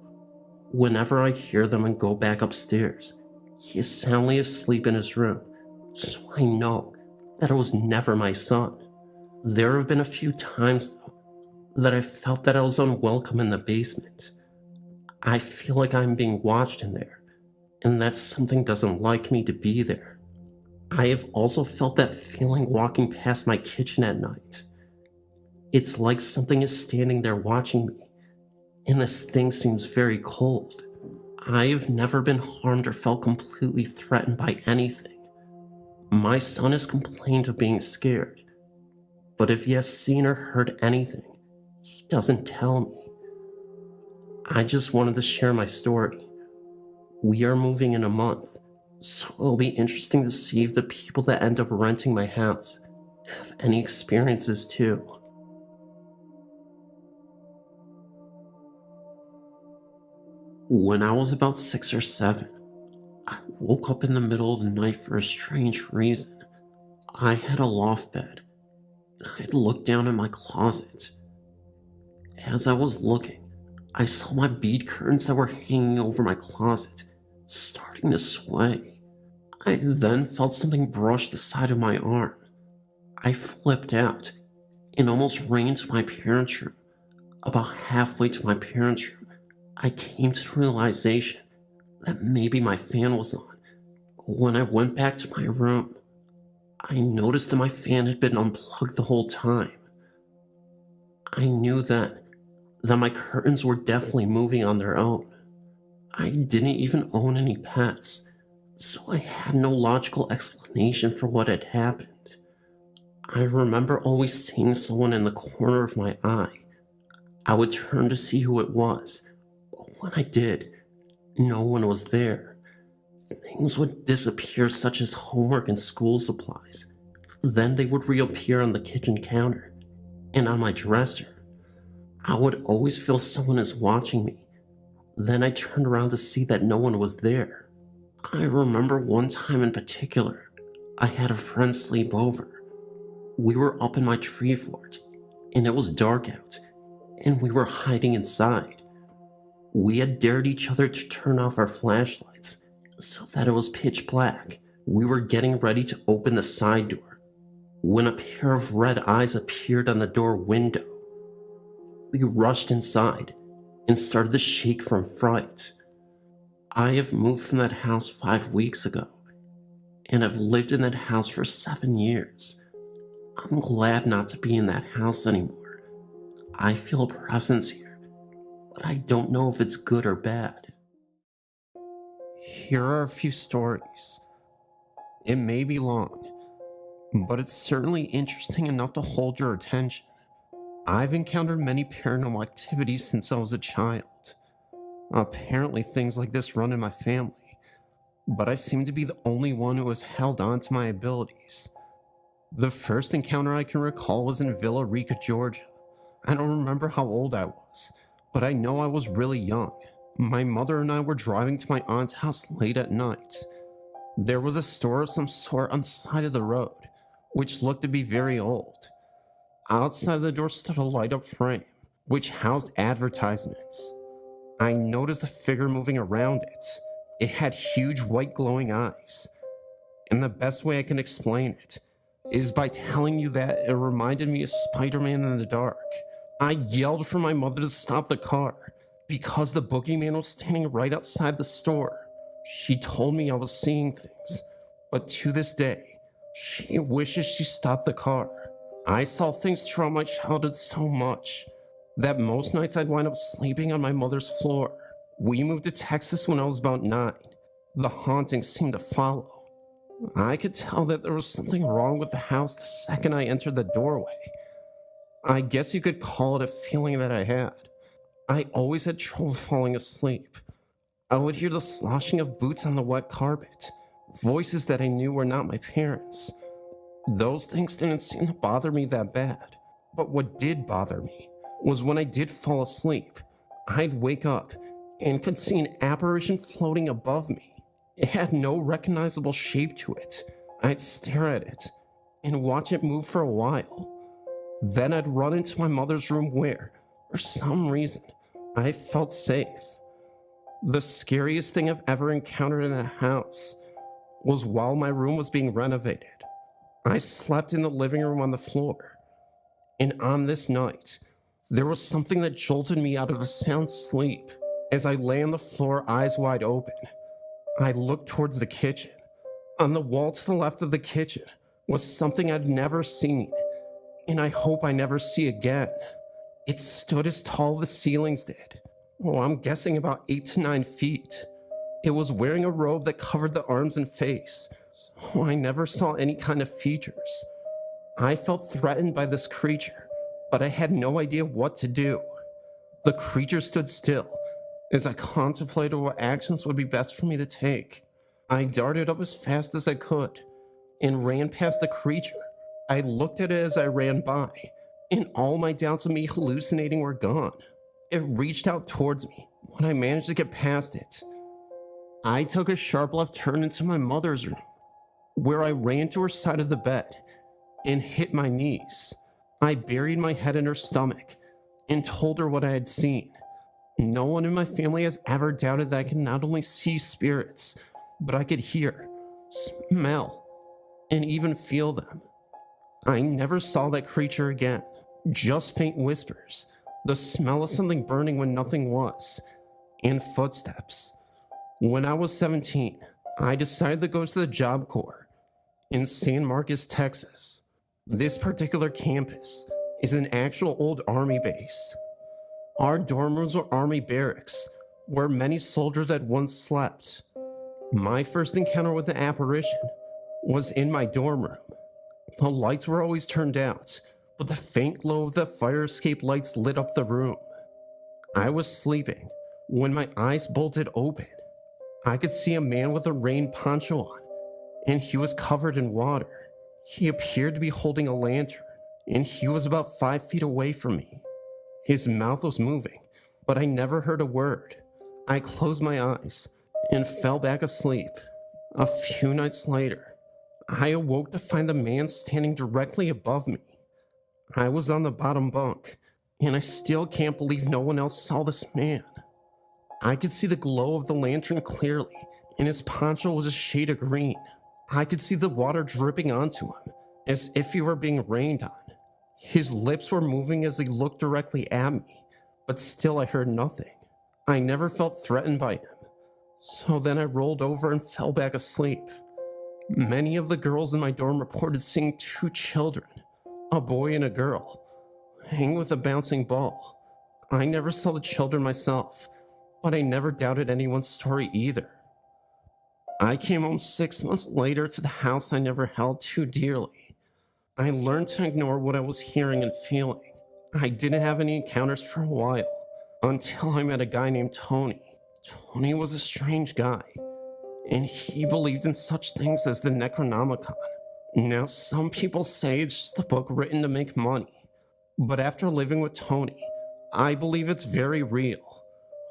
whenever I hear them and go back upstairs, he is soundly asleep in his room, so I know that it was never my son. There have been a few times, though, that I felt that I was unwelcome in the basement. I feel like I'm being watched in there, and that something doesn't like me to be there. I have also felt that feeling walking past my kitchen at night. It's like something is standing there watching me, and this thing seems very cold. I've never been harmed or felt completely threatened by anything. My son has complained of being scared, but if he has seen or heard anything, he doesn't tell me. I just wanted to share my story. We are moving in a month, so it'll be interesting to see if the people that end up renting my house have any experiences too. When I was about 6 or 7, I woke up in the middle of the night for a strange reason. I had a loft bed, and I had looked down in my closet. As I was looking, I saw my bead curtains that were hanging over my closet starting to sway. I then felt something brush the side of my arm. I flipped out and almost ran into my parents' room. About halfway to my parents' room, I came to the realization that maybe my fan was on. When I went back to my room, I noticed that my fan had been unplugged the whole time. I knew that my curtains were definitely moving on their own. I didn't even own any pets, so I had no logical explanation for what had happened. I remember always seeing someone in the corner of my eye. I would turn to see who it was, but when I did, no one was there. Things would disappear, such as homework and school supplies. Then they would reappear on the kitchen counter and on my dresser. I would always feel someone is watching me. Then I turned around to see that no one was there. I remember one time in particular, I had a friend sleep over. We were up in my tree fort, and it was dark out, and we were hiding inside. We had dared each other to turn off our flashlights so that it was pitch black. We were getting ready to open the side door when a pair of red eyes appeared on the door window. We rushed inside and started to shake from fright. I have moved from that house 5 weeks ago, and I've lived in that house for 7 years. I'm glad not to be in that house anymore. I feel a presence here, but I don't know if it's good or bad. Here are a few stories. It may be long, but it's certainly interesting enough to hold your attention. I've encountered many paranormal activities since I was a child. Apparently things like this run in my family, but I seem to be the only one who has held on to my abilities. The first encounter I can recall was in Villa Rica, Georgia. I don't remember how old I was, but I know I was really young. My mother and I were driving to my aunt's house late at night. There was a store of some sort on the side of the road, which looked to be very old. Outside the door stood a light-up frame, which housed advertisements. I noticed a figure moving around it. It had huge white glowing eyes. And the best way I can explain it is by telling you that it reminded me of Spider-Man in the dark. I yelled for my mother to stop the car because the boogeyman was standing right outside the store. She told me I was seeing things, but to this day, she wishes she stopped the car. I saw things throughout my childhood so much that most nights I'd wind up sleeping on my mother's floor. We moved to Texas when I was about 9. The hauntings seemed to follow. I could tell that there was something wrong with the house the second I entered the doorway. I guess you could call it a feeling that I had. I always had trouble falling asleep. I would hear the sloshing of boots on the wet carpet, voices that I knew were not my parents. Those things didn't seem to bother me that bad, but what did bother me was when I did fall asleep, I'd wake up and could see an apparition floating above me. It had no recognizable shape to it. I'd stare at it and watch it move for a while. Then I'd run into my mother's room where, for some reason, I felt safe. The scariest thing I've ever encountered in a house was while my room was being renovated. I slept in the living room on the floor, and on this night, there was something that jolted me out of a sound sleep. As I lay on the floor, eyes wide open, I looked towards the kitchen. On the wall to the left of the kitchen was something I'd never seen, and I hope I never see again. It stood as tall as the ceilings did. I'm guessing about 8 to 9 feet. It was wearing a robe that covered the arms and face. I never saw any kind of features. I felt threatened by this creature, but I had no idea what to do. The creature stood still as I contemplated what actions would be best for me to take. I darted up as fast as I could and ran past the creature. I looked at it as I ran by, and all my doubts of me hallucinating were gone. It reached out towards me when I managed to get past it. I took a sharp left turn into my mother's room, where I ran to her side of the bed and hit my knees. I buried my head in her stomach and told her what I had seen. No one in my family has ever doubted that I can not only see spirits, but I could hear, smell, and even feel them. I never saw that creature again, just faint whispers, the smell of something burning when nothing was, and footsteps. When I was 17, I decided to go to the Job Corps in San Marcos, Texas. This particular campus is an actual old army base. Our dorm rooms were army barracks, where many soldiers had once slept. My first encounter with the apparition was in my dorm room. The lights were always turned out, but the faint glow of the fire escape lights lit up the room. I was sleeping when my eyes bolted open. I could see a man with a rain poncho on, and he was covered in water. He appeared to be holding a lantern, and he was about 5 feet away from me. His mouth was moving, but I never heard a word. I closed my eyes and fell back asleep. A few nights later, I awoke to find the man standing directly above me. I was on the bottom bunk, and I still can't believe no one else saw this man. I could see the glow of the lantern clearly, and his poncho was a shade of green. I could see the water dripping onto him, as if he were being rained on. His lips were moving as he looked directly at me, but still I heard nothing. I never felt threatened by him. So then I rolled over and fell back asleep. Many of the girls in my dorm reported seeing 2 children, a boy and a girl, hang with a bouncing ball. I never saw the children myself, but I never doubted anyone's story either. I came home 6 months later to the house I never held too dearly. I learned to ignore what I was hearing and feeling. I didn't have any encounters for a while, until I met a guy named Tony. Tony was a strange guy, and he believed in such things as the Necronomicon. Now, some people say it's just a book written to make money, but after living with Tony, I believe it's very real.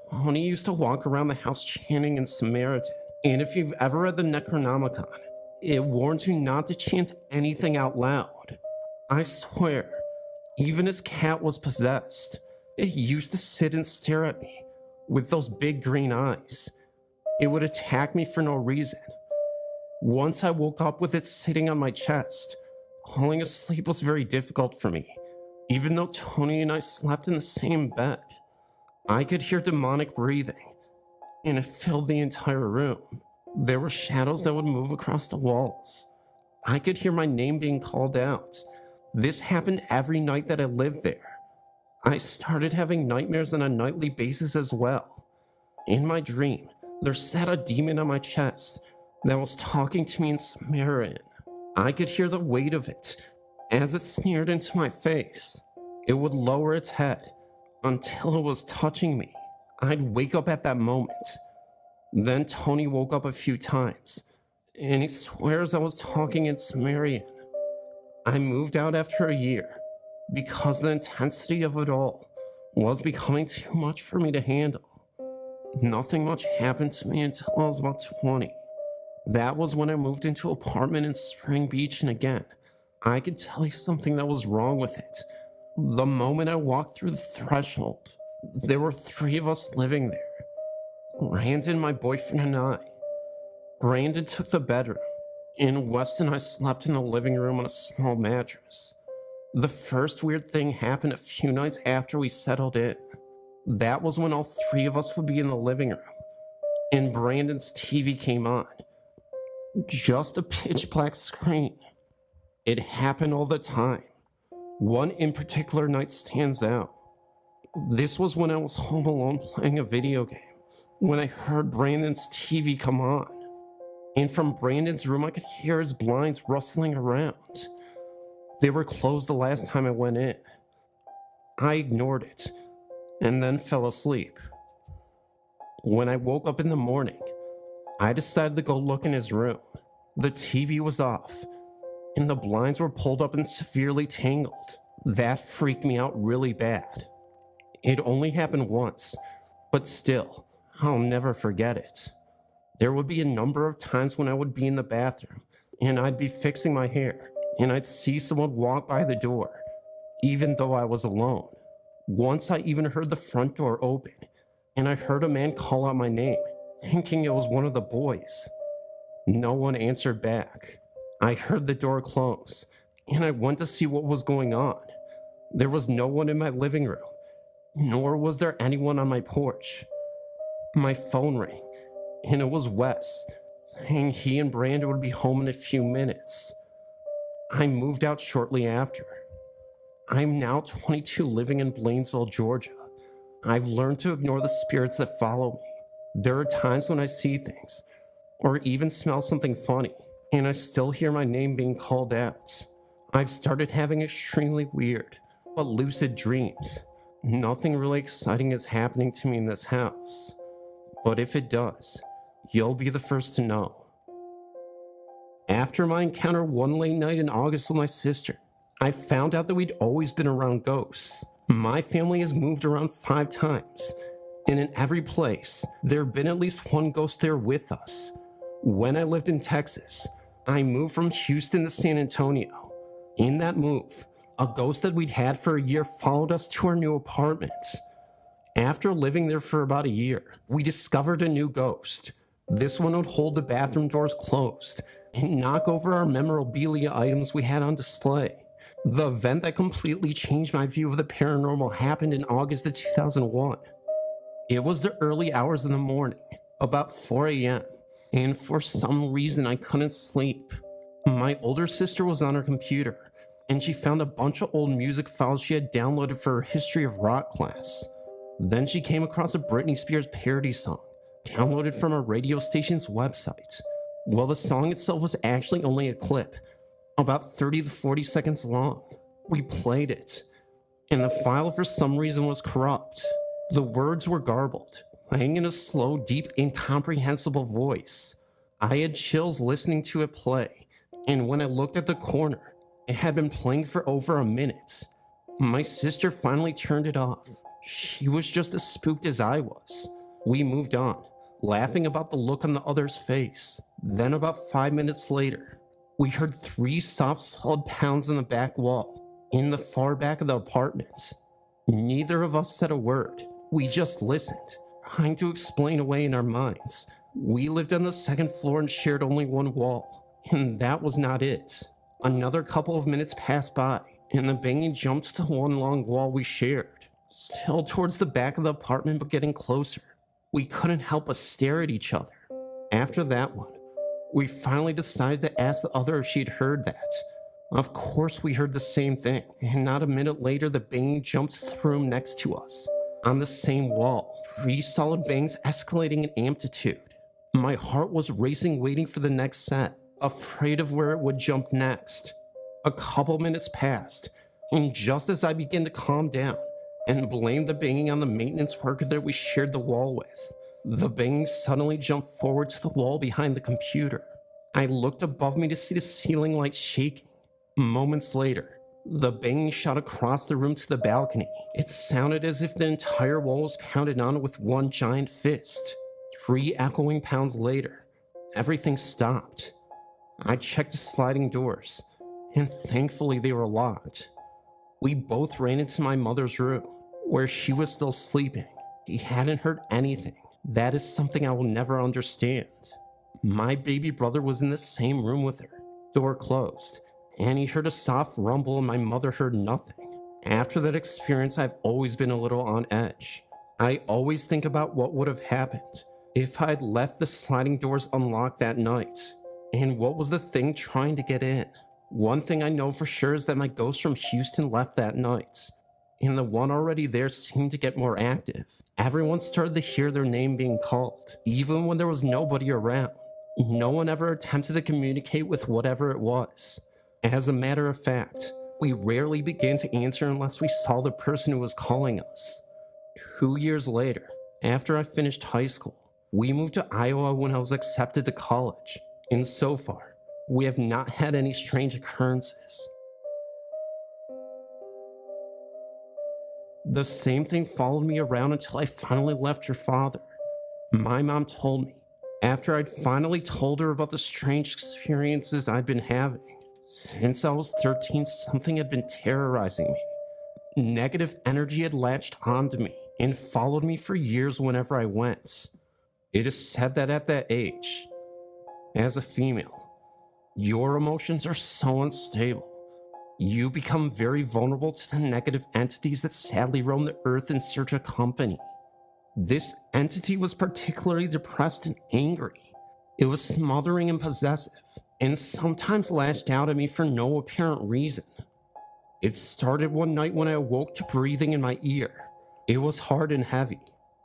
Tony used to walk around the house chanting in Samaritan, and if you've ever read the Necronomicon, it warns you not to chant anything out loud. I swear, even his cat was possessed. It used to sit and stare at me with those big green eyes. It would attack me for no reason. Once I woke up with it sitting on my chest. Falling asleep was very difficult for me, even though Tony and I slept in the same bed. I could hear demonic breathing, and it filled the entire room. There were shadows that would move across the walls. I could hear my name being called out. This happened every night that I lived there. I started having nightmares on a nightly basis as well. In my dream, there sat a demon on my chest, that was talking to me in Sumerian. I could hear the weight of it as it sneered into my face. It would lower its head until it was touching me. I'd wake up at that moment. Then Tony woke up a few times, and he swears I was talking in Sumerian. I moved out after a year because the intensity of it all was becoming too much for me to handle. Nothing much happened to me until I was about 20. That was when I moved into an apartment in Spring Beach, and again, I could tell you something that was wrong with it. The moment I walked through the threshold, there were 3 of us living there. Brandon, my boyfriend, and I. Brandon took the bedroom, and Wes and I slept in the living room on a small mattress. The first weird thing happened a few nights after we settled in. That was when all 3 of us would be in the living room, and Brandon's TV came on. Just a pitch black screen. It happened all the time. One in particular night stands out. This was when I was home alone playing a video game, when I heard Brandon's TV come on. And from Brandon's room I could hear his blinds rustling around. They were closed the last time I went in. I ignored it, and then fell asleep. When I woke up in the morning, I decided to go look in his room. The TV was off, and the blinds were pulled up and severely tangled. That freaked me out really bad. It only happened once, but still, I'll never forget it. There would be a number of times when I would be in the bathroom, and I'd be fixing my hair, and I'd see someone walk by the door, even though I was alone. Once I even heard the front door open, and I heard a man call out my name, thinking it was one of the boys. No one answered back. I heard the door close, and I went to see what was going on. There was no one in my living room, nor was there anyone on my porch. My phone rang, and it was Wes, saying he and Brandon would be home in a few minutes. I moved out shortly after. I'm now 22, living in Blainsville, Georgia. I've learned to ignore the spirits that follow me. There are times when I see things, or even smell something funny, and I still hear my name being called out. I've started having extremely weird, but lucid dreams. Nothing really exciting is happening to me in this house, but if it does, you'll be the first to know. After my encounter one late night in August with my sister, I found out that we'd always been around ghosts. My family has moved around 5 times, and in every place, there have been at least one ghost there with us. When I lived in Texas, I moved from Houston to San Antonio. In that move, a ghost that we'd had for a year followed us to our new apartment. After living there for about a year, we discovered a new ghost. This one would hold the bathroom doors closed and knock over our memorabilia items we had on display. The event that completely changed my view of the paranormal happened in August of 2001. It was the early hours of the morning, about 4 a.m., and for some reason I couldn't sleep. My older sister was on her computer, and she found a bunch of old music files she had downloaded for her history of rock class. Then she came across a Britney Spears parody song, downloaded from a radio station's website. Well, the song itself was actually only a clip, about 30 to 40 seconds long. We played it, and the file for some reason was corrupt. The words were garbled, playing in a slow, deep, incomprehensible voice. I had chills listening to it play, and when I looked at the corner, it had been playing for over a minute. My sister finally turned it off. She was just as spooked as I was. We moved on, laughing about the look on the other's face. Then about 5 minutes later, we heard 3 soft, solid pounds on the back wall, in the far back of the apartment. Neither of us said a word. We just listened, trying to explain away in our minds. We lived on the 2nd floor and shared only one wall, and that was not it. Another couple of minutes passed by, and the banging jumped to the one long wall we shared, still towards the back of the apartment but getting closer. We couldn't help but stare at each other. After that one, we finally decided to ask the other if she'd heard that. Of course we heard the same thing, and not a minute later the banging jumped to the room next to us. On the same wall, 3 solid bangs escalating in amplitude. My heart was racing, waiting for the next set, afraid of where it would jump next. A couple minutes passed, and just as I began to calm down and blame the banging on the maintenance worker that we shared the wall with, the banging suddenly jumped forward to the wall behind the computer. I looked above me to see the ceiling light shaking. Moments later, the banging shot across the room to the balcony. It sounded as if the entire wall was pounded on with one giant fist. 3 echoing pounds later, everything stopped. I checked the sliding doors, and thankfully they were locked. We both ran into my mother's room, where she was still sleeping. She hadn't heard anything. That is something I will never understand. My baby brother was in the same room with her, door closed, and he heard a soft rumble and my mother heard nothing. After that experience, I've always been a little on edge. I always think about what would have happened if I'd left the sliding doors unlocked that night. And what was the thing trying to get in? One thing I know for sure is that my ghost from Houston left that night, and the one already there seemed to get more active. Everyone started to hear their name being called, even when there was nobody around. No one ever attempted to communicate with whatever it was. As a matter of fact, we rarely began to answer unless we saw the person who was calling us. 2 years later, after I finished high school, we moved to Iowa when I was accepted to college, and so far, we have not had any strange occurrences. The same thing followed me around until I finally left your father. My mom told me, after I'd finally told her about the strange experiences I'd been having. Since I was 13, something had been terrorizing me. Negative energy had latched onto me and followed me for years whenever I went. It is said that at that age, as a female, your emotions are so unstable. You become very vulnerable to the negative entities that sadly roam the earth in search of company. This entity was particularly depressed and angry. It was smothering and possessive, and sometimes lashed out at me for no apparent reason. It started one night when I awoke to breathing in my ear. It was hard and heavy,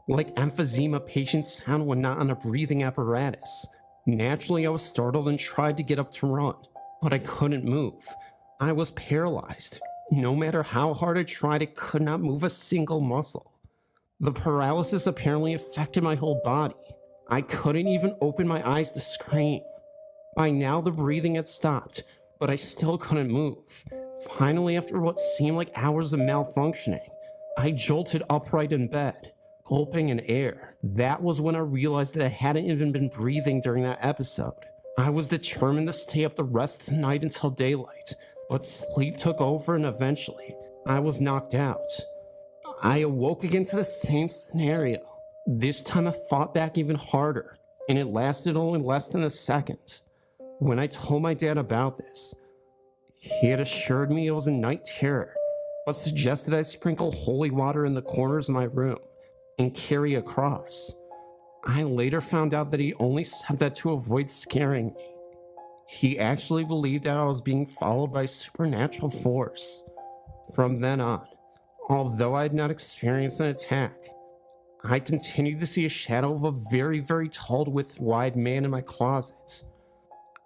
like emphysema patients sound when not on a breathing apparatus. Naturally, I was startled and tried to get up to run, but I couldn't move. I was paralyzed. No matter how hard I tried, I could not move a single muscle. The paralysis apparently affected my whole body. I couldn't even open my eyes to scream. By now, the breathing had stopped, but I still couldn't move. Finally, after what seemed like hours of malfunctioning, I jolted upright in bed, gulping in air. That was when I realized that I hadn't even been breathing during that episode. I was determined to stay up the rest of the night until daylight, but sleep took over and eventually, I was knocked out. I awoke again to the same scenario. This time I fought back even harder, and it lasted only less than a second. When I told my dad about this, he had assured me it was a night terror, but suggested I sprinkle holy water in the corners of my room and carry a cross. I later found out that he only said that to avoid scaring me. He actually believed that I was being followed by a supernatural force. From then on, although I had not experienced an attack, I continued to see a shadow of a very, very tall, width-wide man in my closet.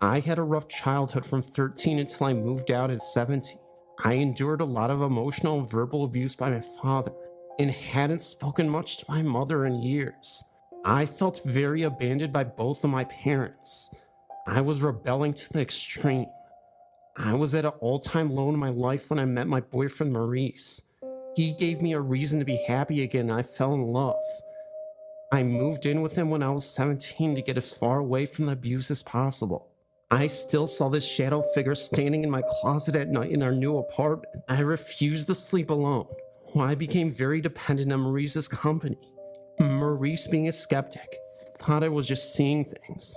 I had a rough childhood from 13 until I moved out at 17. I endured a lot of emotional and verbal abuse by my father, and hadn't spoken much to my mother in years. I felt very abandoned by both of my parents. I was rebelling to the extreme. I was at an all-time low in my life when I met my boyfriend Maurice. He gave me a reason to be happy again, and I fell in love. I moved in with him when I was 17 to get as far away from the abuse as possible. I still saw this shadow figure standing in my closet at night in our new apartment. I refused to sleep alone. I became very dependent on Maurice's company. Maurice, being a skeptic, thought I was just seeing things.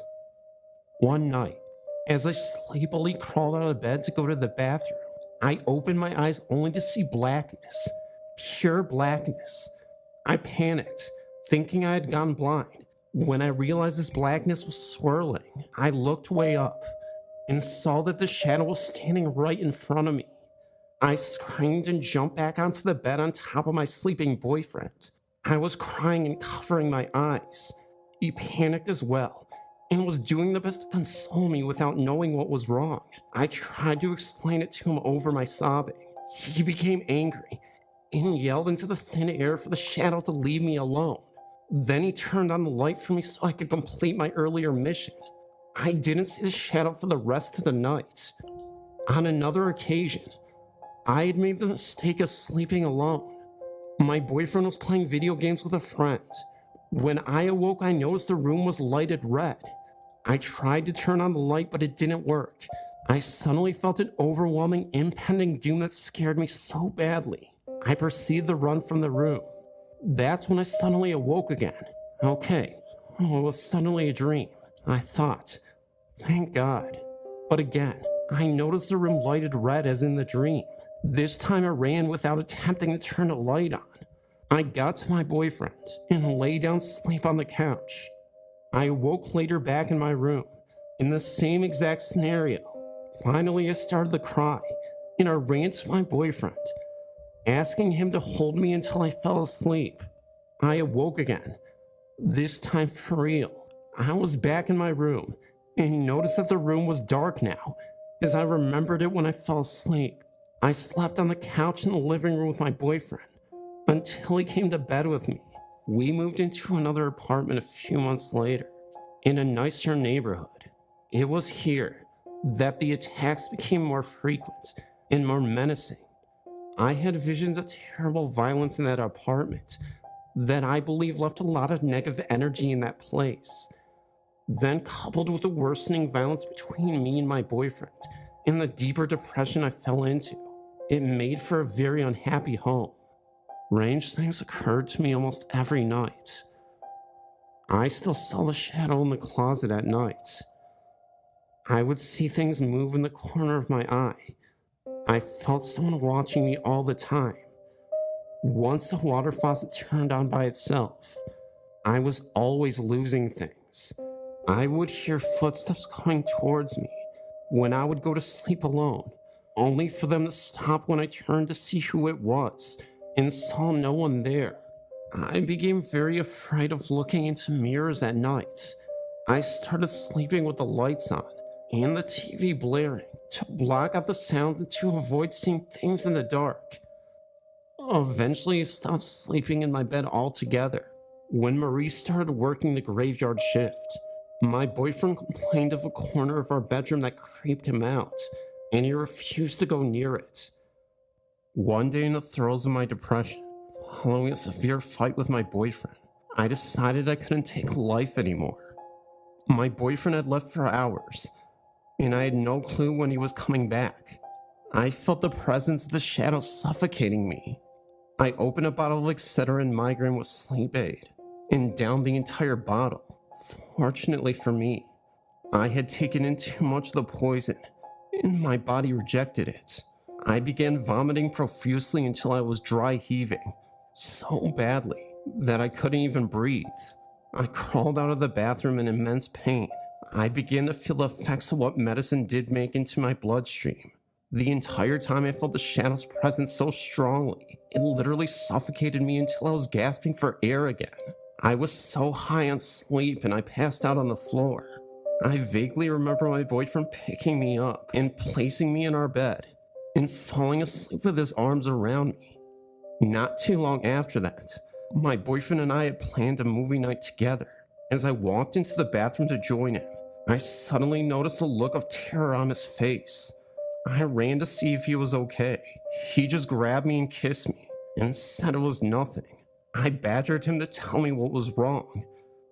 One night, as I sleepily crawled out of bed to go to the bathroom, I opened my eyes only to see blackness. Pure blackness. I panicked, thinking I had gone blind. When I realized this blackness was swirling, I looked way up and saw that the shadow was standing right in front of me. I screamed and jumped back onto the bed on top of my sleeping boyfriend. I was crying and covering my eyes. He panicked as well and was doing the best to console me without knowing what was wrong. I tried to explain it to him over my sobbing. He became angry and yelled into the thin air for the shadow to leave me alone. Then he turned on the light for me so I could complete my earlier mission. I didn't see the shadow for the rest of the night. On another occasion, I had made the mistake of sleeping alone. My boyfriend was playing video games with a friend. When I awoke, I noticed the room was lighted red. I tried to turn on the light, but it didn't work. I suddenly felt an overwhelming impending doom that scared me so badly. I proceeded to run from the room. That's when I suddenly awoke again. Okay, it was suddenly a dream, I thought. Thank God. But again, I noticed the room lighted red as in the dream. This time I ran without attempting to turn the light on. I got to my boyfriend and lay down to sleep on the couch. I awoke later back in my room, in the same exact scenario. Finally, I started to cry, and I ran to my boyfriend, asking him to hold me until I fell asleep. I awoke again, this time for real. I was back in my room, and noticed that the room was dark now, as I remembered it when I fell asleep. I slept on the couch in the living room with my boyfriend, until he came to bed with me. We moved into another apartment a few months later, in a nicer neighborhood. It was here that the attacks became more frequent and more menacing. I had visions of terrible violence in that apartment that I believe left a lot of negative energy in that place. Then, coupled with the worsening violence between me and my boyfriend and the deeper depression I fell into, it made for a very unhappy home. Strange things occurred to me almost every night. I still saw the shadow in the closet at night. I would see things move in the corner of my eye. I felt someone watching me all the time. Once the water faucet turned on by itself, I was always losing things. I would hear footsteps coming towards me when I would go to sleep alone, only for them to stop when I turned to see who it was and saw no one there. I became very afraid of looking into mirrors at night. I started sleeping with the lights on and the TV blaring to block out the sound and to avoid seeing things in the dark. Eventually, I stopped sleeping in my bed altogether. When Marie started working the graveyard shift, my boyfriend complained of a corner of our bedroom that creeped him out, and he refused to go near it. One day in the throes of my depression, following a severe fight with my boyfriend, I decided I couldn't take life anymore. My boyfriend had left for hours, and I had no clue when he was coming back. I felt the presence of the shadow suffocating me. I opened a bottle of Excedrin migraine with sleep aid and downed the entire bottle. Fortunately for me, I had taken in too much of the poison, and my body rejected it. I began vomiting profusely until I was dry heaving, so badly that I couldn't even breathe. I crawled out of the bathroom in immense pain. I began to feel the effects of what medicine did make into my bloodstream. The entire time I felt the shadow's presence so strongly, it literally suffocated me until I was gasping for air again. I was so high on sleep and I passed out on the floor. I vaguely remember my boyfriend picking me up and placing me in our bed and falling asleep with his arms around me. Not too long after that, my boyfriend and I had planned a movie night together. As I walked into the bathroom to join him, I suddenly noticed a look of terror on his face. I ran to see if he was okay. He just grabbed me and kissed me and said it was nothing. I badgered him to tell me what was wrong.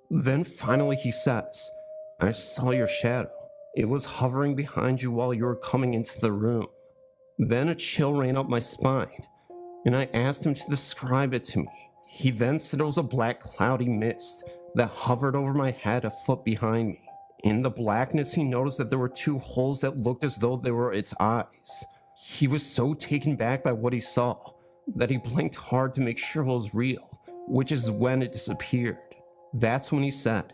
Then finally he says, "I saw your shadow. It was hovering behind you while you were coming into the room." Then a chill ran up my spine, and I asked him to describe it to me. He then said it was a black cloudy mist that hovered over my head a foot behind me. In the blackness, he noticed that there were two holes that looked as though they were its eyes. He was so taken back by what he saw that he blinked hard to make sure it was real, which is when it disappeared. That's when he said,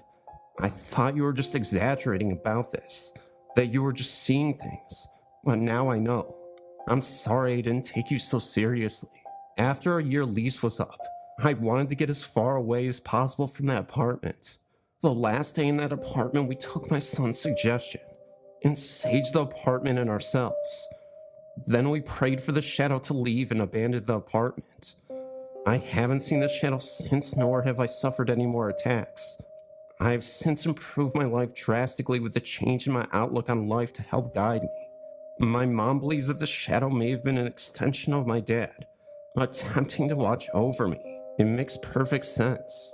"I thought you were just exaggerating about this, that you were just seeing things, but now I know. I'm sorry I didn't take you so seriously." After our year lease was up, I wanted to get as far away as possible from that apartment. The last day in that apartment, we took my son's suggestion and saged the apartment and ourselves. Then we prayed for the shadow to leave and abandoned the apartment. I haven't seen the shadow since, nor have I suffered any more attacks. I have since improved my life drastically with the change in my outlook on life to help guide me. My mom believes that the shadow may have been an extension of my dad, attempting to watch over me. It makes perfect sense.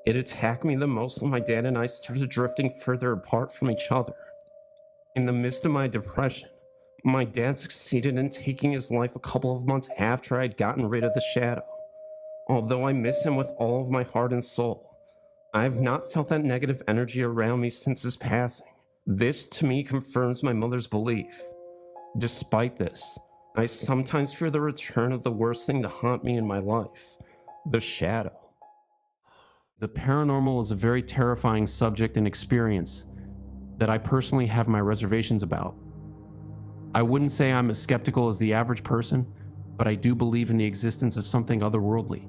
It attacked me the most when my dad and I started drifting further apart from each other. In the midst of my depression, my dad succeeded in taking his life a couple of months after I had gotten rid of the shadow. Although I miss him with all of my heart and soul, I have not felt that negative energy around me since his passing. This to me confirms my mother's belief. Despite this, I sometimes fear the return of the worst thing to haunt me in my life, the shadow. The paranormal is a very terrifying subject and experience that I personally have my reservations about. I wouldn't say I'm as skeptical as the average person, but I do believe in the existence of something otherworldly.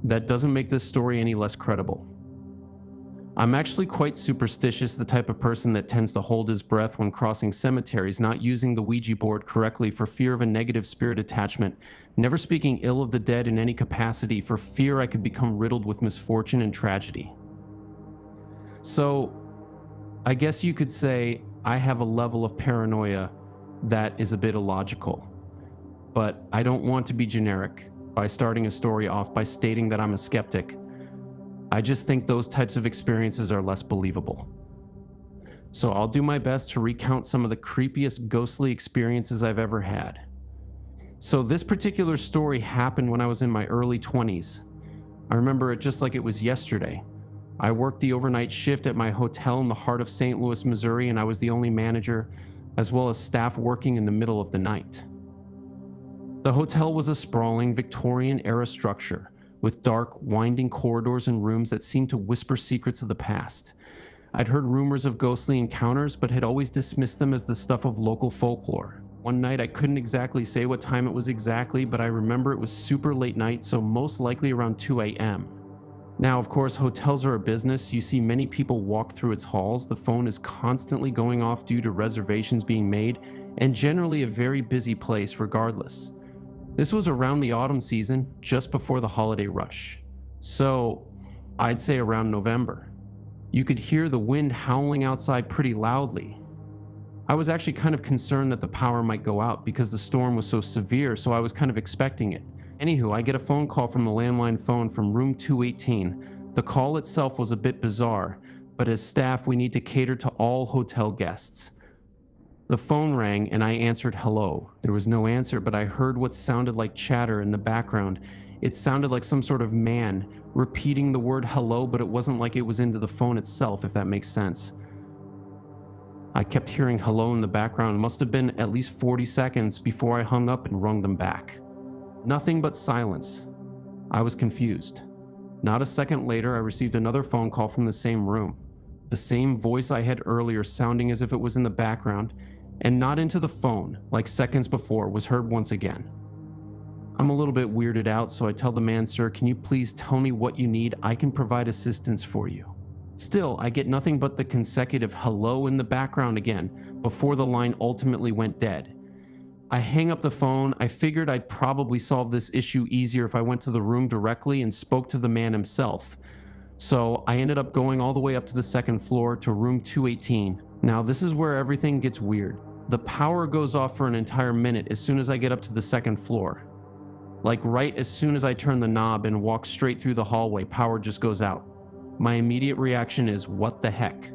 That doesn't make this story any less credible. I'm actually quite superstitious, the type of person that tends to hold his breath when crossing cemeteries, not using the Ouija board correctly for fear of a negative spirit attachment, never speaking ill of the dead in any capacity for fear I could become riddled with misfortune and tragedy. So, I guess you could say I have a level of paranoia that is a bit illogical. But I don't want to be generic by starting a story off by stating that I'm a skeptic. I just think those types of experiences are less believable. So I'll do my best to recount some of the creepiest ghostly experiences I've ever had. So this particular story happened when I was in my early 20s. I remember it just like it was yesterday. I worked the overnight shift at my hotel in the heart of St. Louis, Missouri, and I was the only manager, as well as staff working in the middle of the night. The hotel was a sprawling Victorian-era structure with dark, winding corridors and rooms that seemed to whisper secrets of the past. I'd heard rumors of ghostly encounters, but had always dismissed them as the stuff of local folklore. One night, I couldn't exactly say what time it was exactly, but I remember it was super late night, so most likely around 2 a.m. Now, of course, hotels are a business. You see many people walk through its halls. The phone is constantly going off due to reservations being made, and generally a very busy place regardless. This was around the autumn season, just before the holiday rush. So, I'd say around November. You could hear the wind howling outside pretty loudly. I was actually kind of concerned that the power might go out because the storm was so severe, so I was kind of expecting it. Anywho, I get a phone call from the landline phone from room 218. The call itself was a bit bizarre, but as staff, we need to cater to all hotel guests. The phone rang and I answered hello. There was no answer, but I heard what sounded like chatter in the background. It sounded like some sort of man repeating the word hello, but it wasn't like it was into the phone itself, if that makes sense. I kept hearing hello in the background. It must have been at least 40 seconds before I hung up and rung them back. Nothing but silence. I was confused. Not a second later, I received another phone call from the same room. The same voice I had earlier sounding as if it was in the background, and not into the phone, like seconds before, was heard once again. I'm a little bit weirded out, so I tell the man, "Sir, can you please tell me what you need? I can provide assistance for you." Still, I get nothing but the consecutive hello in the background again, before the line ultimately went dead. I hang up the phone. I figured I'd probably solve this issue easier if I went to the room directly and spoke to the man himself. So I ended up going all the way up to the second floor to room 218. Now this is where everything gets weird. The power goes off for an entire minute as soon as I get up to the second floor. Like right as soon as I turn the knob and walk straight through the hallway, power just goes out. My immediate reaction is, what the heck?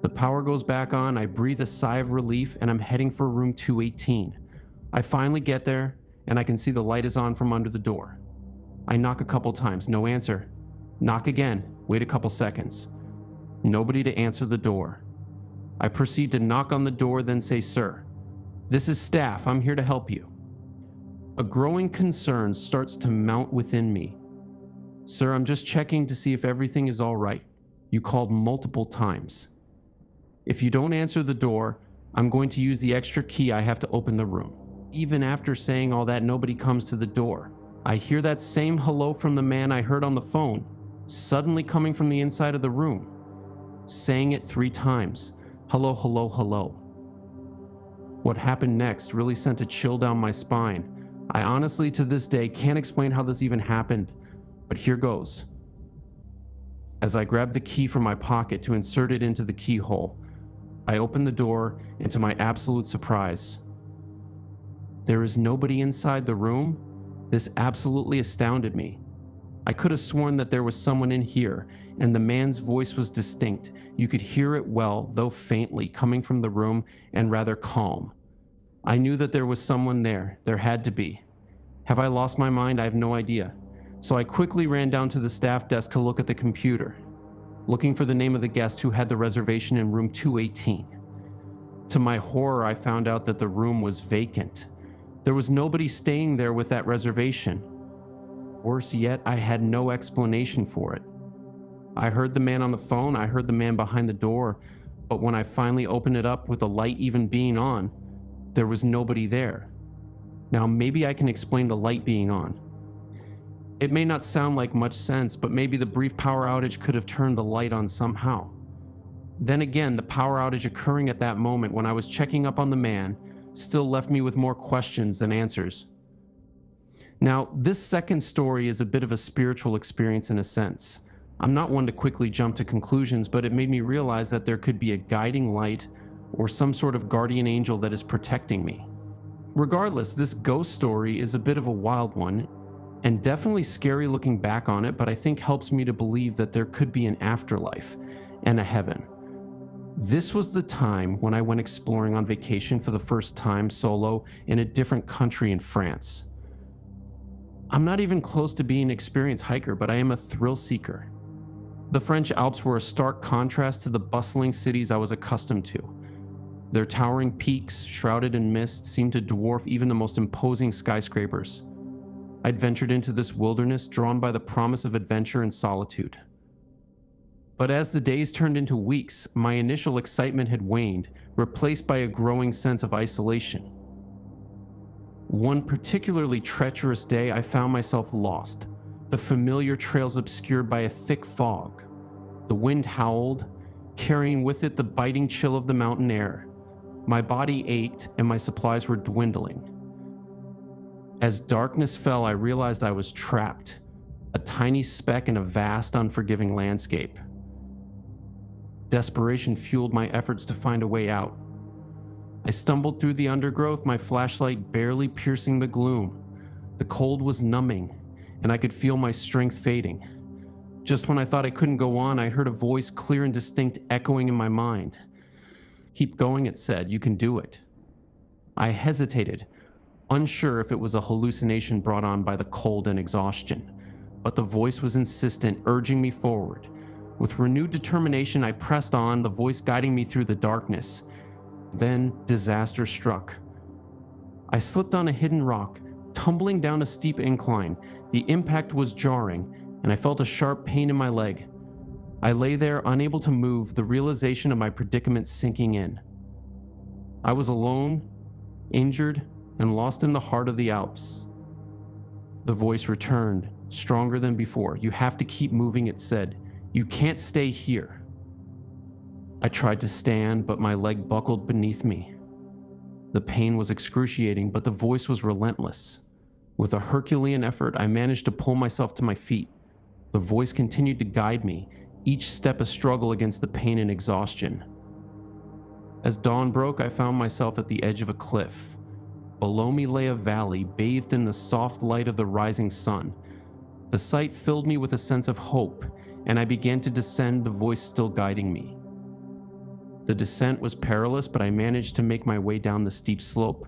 The power goes back on, I breathe a sigh of relief, and I'm heading for room 218. I finally get there, and I can see the light is on from under the door. I knock a couple times, no answer. Knock again, wait a couple seconds. Nobody to answer the door. I proceed to knock on the door, then say, "Sir, this is staff, I'm here to help you." A growing concern starts to mount within me. "Sir, I'm just checking to see if everything is all right. You called multiple times. If you don't answer the door, I'm going to use the extra key I have to open the room." Even after saying all that, nobody comes to the door. I hear that same hello from the man I heard on the phone. suddenly coming from the inside of the room, saying it 3 times, "Hello, hello, hello." What happened next really sent a chill down my spine. I honestly, to this day, can't explain how this even happened, but here goes. As I grabbed the key from my pocket to insert it into the keyhole, I opened the door, and to my absolute surprise, there is nobody inside the room. This absolutely astounded me. I could have sworn that there was someone in here, and the man's voice was distinct. You could hear it well, though faintly, coming from the room and rather calm. I knew that there was someone there. There had to be. Have I lost my mind? I have no idea. So I quickly ran down to the staff desk to look at the computer, looking for the name of the guest who had the reservation in room 218. To my horror, I found out that the room was vacant. There was nobody staying there with that reservation. Worse yet, I had no explanation for it. I heard the man on the phone, I heard the man behind the door, but when I finally opened it up with the light even being on, there was nobody there. Now maybe I can explain the light being on. It may not sound like much sense, but maybe the brief power outage could have turned the light on somehow. Then again, the power outage occurring at that moment when I was checking up on the man still left me with more questions than answers. Now, this second story is a bit of a spiritual experience in a sense. I'm not one to quickly jump to conclusions, but it made me realize that there could be a guiding light or some sort of guardian angel that is protecting me. Regardless, this ghost story is a bit of a wild one, and definitely scary looking back on it, but I think helps me to believe that there could be an afterlife and a heaven. This was the time when I went exploring on vacation for the first time solo in a different country in France. I'm not even close to being an experienced hiker, but I am a thrill seeker. The French Alps were a stark contrast to the bustling cities I was accustomed to. Their towering peaks, shrouded in mist, seemed to dwarf even the most imposing skyscrapers. I'd ventured into this wilderness, drawn by the promise of adventure and solitude. But as the days turned into weeks, my initial excitement had waned, replaced by a growing sense of isolation. One particularly treacherous day, I found myself lost, the familiar trails obscured by a thick fog. The wind howled, carrying with it the biting chill of the mountain air. My body ached, and my supplies were dwindling. As darkness fell, I realized I was trapped, a tiny speck in a vast, unforgiving landscape. Desperation fueled my efforts to find a way out. I stumbled through the undergrowth, my flashlight barely piercing the gloom. The cold was numbing, and I could feel my strength fading. Just when I thought I couldn't go on, I heard a voice clear and distinct echoing in my mind. "Keep going," it said. "You can do it." I hesitated, unsure if it was a hallucination brought on by the cold and exhaustion, but the voice was insistent, urging me forward. With renewed determination, I pressed on, the voice guiding me through the darkness. Then disaster struck. I slipped on a hidden rock, tumbling down a steep incline. The impact was jarring, and I felt a sharp pain in my leg. I lay there, unable to move, the realization of my predicament sinking in. I was alone, injured, and lost in the heart of the Alps. The voice returned, stronger than before. "You have to keep moving," it said. "You can't stay here." I tried to stand, but my leg buckled beneath me. The pain was excruciating, but the voice was relentless. With a Herculean effort, I managed to pull myself to my feet. The voice continued to guide me, each step a struggle against the pain and exhaustion. As dawn broke, I found myself at the edge of a cliff. Below me lay a valley, bathed in the soft light of the rising sun. The sight filled me with a sense of hope, and I began to descend, the voice still guiding me. The descent was perilous, but I managed to make my way down the steep slope.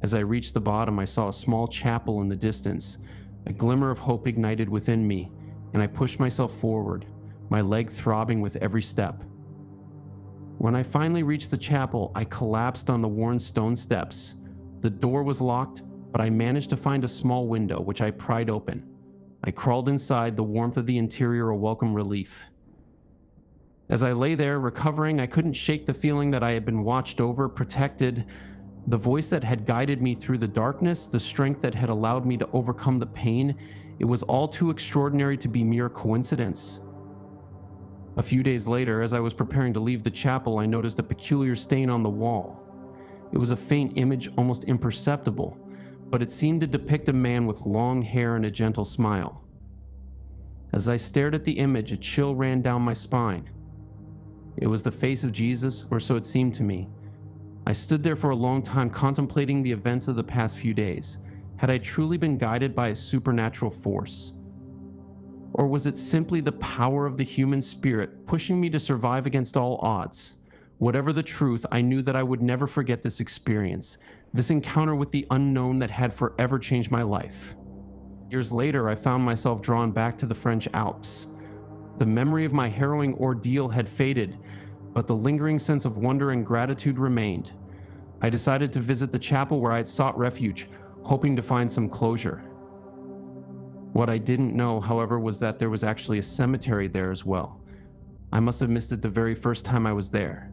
As I reached the bottom, I saw a small chapel in the distance. A glimmer of hope ignited within me, and I pushed myself forward, my leg throbbing with every step. When I finally reached the chapel, I collapsed on the worn stone steps. The door was locked, but I managed to find a small window, which I pried open. I crawled inside, the warmth of the interior a welcome relief. As I lay there, recovering, I couldn't shake the feeling that I had been watched over, protected. The voice that had guided me through the darkness, the strength that had allowed me to overcome the pain, It was all too extraordinary to be mere coincidence. A few days later, as I was preparing to leave the chapel, I noticed a peculiar stain on the wall. It was a faint image, almost imperceptible, but it seemed to depict a man with long hair and a gentle smile. As I stared at the image, a chill ran down my spine. It was the face of Jesus, or so it seemed to me. I stood there for a long time contemplating the events of the past few days. Had I truly been guided by a supernatural force? Or was it simply the power of the human spirit pushing me to survive against all odds? Whatever the truth, I knew that I would never forget this experience, this encounter with the unknown that had forever changed my life. Years later, I found myself drawn back to the French Alps. The memory of my harrowing ordeal had faded, but the lingering sense of wonder and gratitude remained. I decided to visit the chapel where I had sought refuge, hoping to find some closure. What I didn't know, however, was that there was actually a cemetery there as well. I must have missed it the very first time I was there.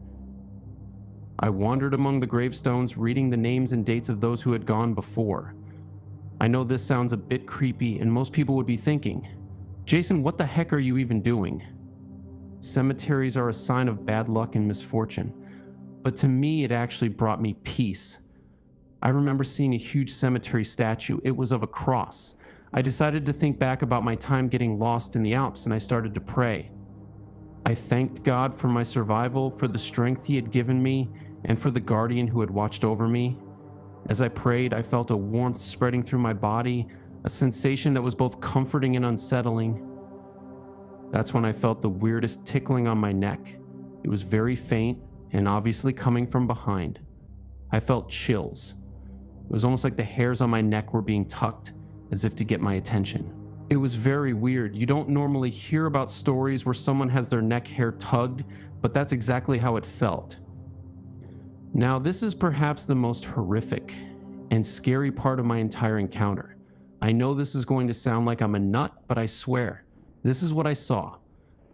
I wandered among the gravestones, reading the names and dates of those who had gone before. I know this sounds a bit creepy, and most people would be thinking, "Jason, what the heck are you even doing?" Cemeteries are a sign of bad luck and misfortune, but to me it actually brought me peace. I remember seeing a huge cemetery statue. It was of a cross. I decided to think back about my time getting lost in the Alps, and I started to pray. I thanked God for my survival, for the strength He had given me, and for the guardian who had watched over me. As I prayed, I felt a warmth spreading through my body, a sensation that was both comforting and unsettling. That's when I felt the weirdest tickling on my neck. It was very faint and obviously coming from behind. I felt chills. It was almost like the hairs on my neck were being tugged, as if to get my attention. It was very weird. You don't normally hear about stories where someone has their neck hair tugged, but that's exactly how it felt. Now, this is perhaps the most horrific and scary part of my entire encounter. I know this is going to sound like I'm a nut, but I swear, this is what I saw.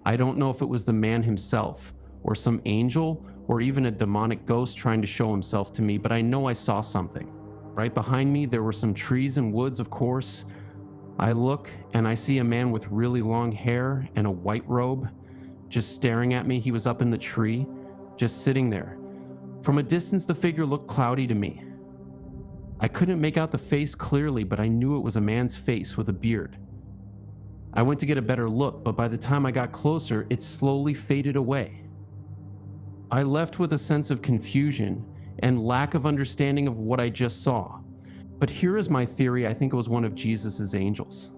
I don't know if it was the man himself, or some angel, or even a demonic ghost trying to show himself to me, but I know I saw something. Right behind me, there were some trees and woods, of course. I look, and I see a man with really long hair and a white robe, just staring at me. He was up in the tree, just sitting there. From a distance, the figure looked cloudy to me. I couldn't make out the face clearly, but I knew it was a man's face with a beard. I went to get a better look, but by the time I got closer, it slowly faded away. I left with a sense of confusion and lack of understanding of what I just saw. But here is my theory. I think it was one of Jesus' angels.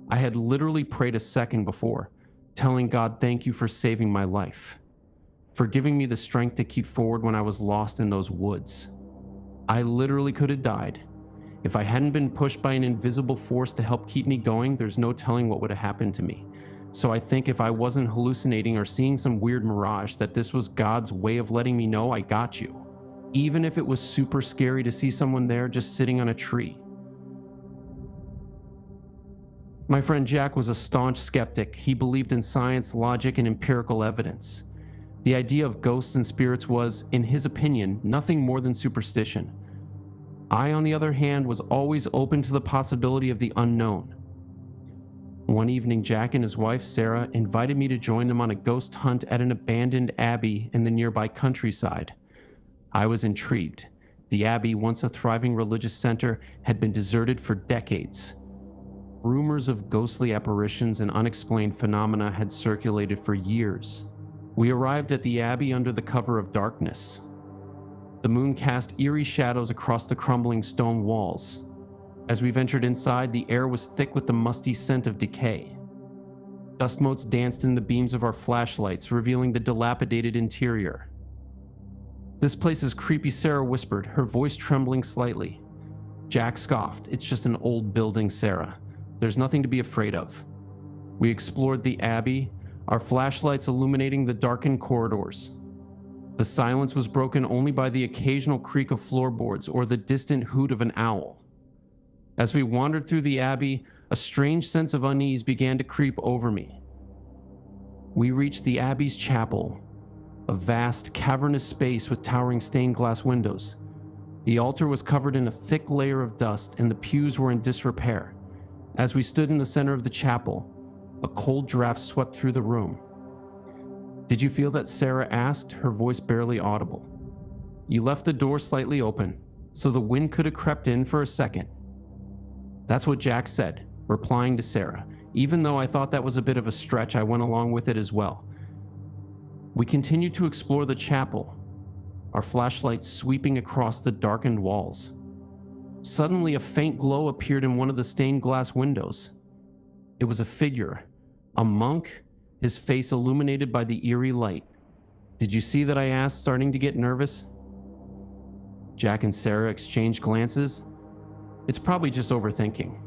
I had literally prayed a second before, telling God, "Thank you for saving my life, for giving me the strength to keep forward when I was lost in those woods." I literally could have died. If I hadn't been pushed by an invisible force to help keep me going, there's no telling what would have happened to me. So I think if I wasn't hallucinating or seeing some weird mirage, that this was God's way of letting me know I got you. Even if it was super scary to see someone there just sitting on a tree. My friend Jack was a staunch skeptic. He believed in science, logic, and empirical evidence. The idea of ghosts and spirits was, in his opinion, nothing more than superstition. I, on the other hand, was always open to the possibility of the unknown. One evening, Jack and his wife, Sarah, invited me to join them on a ghost hunt at an abandoned abbey in the nearby countryside. I was intrigued. The abbey, once a thriving religious center, had been deserted for decades. Rumors of ghostly apparitions and unexplained phenomena had circulated for years. We arrived at the abbey under the cover of darkness. The moon cast eerie shadows across the crumbling stone walls. As we ventured inside, the air was thick with the musty scent of decay. Dust motes danced in the beams of our flashlights, revealing the dilapidated interior. "This place is creepy," Sarah whispered, her voice trembling slightly. Jack scoffed. "It's just an old building, Sarah. There's nothing to be afraid of." We explored the abbey, our flashlights illuminating the darkened corridors. The silence was broken only by the occasional creak of floorboards or the distant hoot of an owl. As we wandered through the abbey, a strange sense of unease began to creep over me. We reached the abbey's chapel, a vast, cavernous space with towering stained glass windows. The altar was covered in a thick layer of dust, and the pews were in disrepair. As we stood in the center of the chapel, a cold draft swept through the room. "Did you feel that?" Sarah asked, her voice barely audible. "You left the door slightly open, so the wind could have crept in for a second." That's what Jack said, replying to Sarah. Even though I thought that was a bit of a stretch, I went along with it as well. We continued to explore the chapel, our flashlights sweeping across the darkened walls. Suddenly, a faint glow appeared in one of the stained glass windows. It was a figure, a monk, his face illuminated by the eerie light. "Did you see that?" I asked, starting to get nervous. Jack and Sarah exchanged glances. "It's probably just overthinking.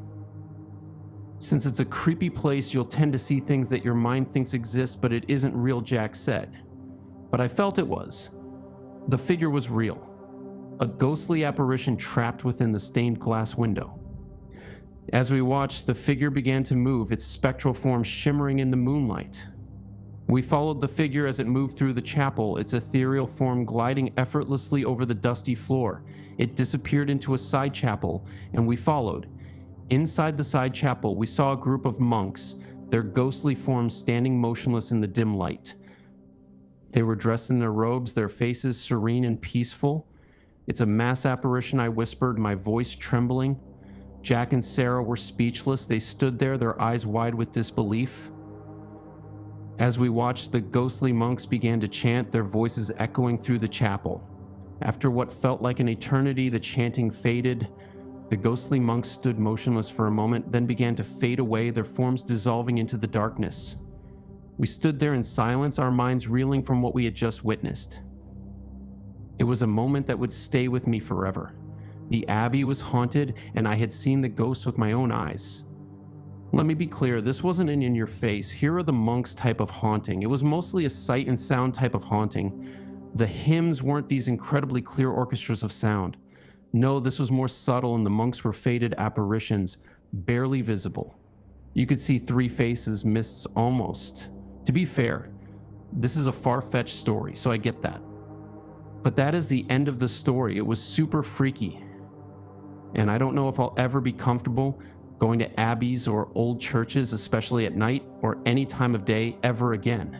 Since it's a creepy place, you'll tend to see things that your mind thinks exist, but it isn't real," Jack said. But I felt it was. The figure was real. A ghostly apparition trapped within the stained glass window. As we watched, the figure began to move, its spectral form shimmering in the moonlight. We followed the figure as it moved through the chapel, its ethereal form gliding effortlessly over the dusty floor. It disappeared into a side chapel, and we followed. Inside the side chapel, we saw a group of monks, their ghostly forms standing motionless in the dim light. They were dressed in their robes, their faces serene and peaceful. "It's a mass apparition," I whispered, my voice trembling. Jack and Sarah were speechless. They stood there, their eyes wide with disbelief. As we watched, the ghostly monks began to chant, their voices echoing through the chapel. After what felt like an eternity, the chanting faded. The ghostly monks stood motionless for a moment, then began to fade away, their forms dissolving into the darkness. We stood there in silence, our minds reeling from what we had just witnessed. It was a moment that would stay with me forever. The abbey was haunted, and I had seen the ghosts with my own eyes. Let me be clear, this wasn't an in-your-face, here are the monks type of haunting. It was mostly a sight and sound type of haunting. The hymns weren't these incredibly clear orchestras of sound. No, this was more subtle, and the monks were faded apparitions, barely visible. You could see three faces, mists almost. To be fair, this is a far-fetched story, so I get that. But that is the end of the story. It was super freaky. And I don't know if I'll ever be comfortable going to abbeys or old churches, especially at night or any time of day, ever again.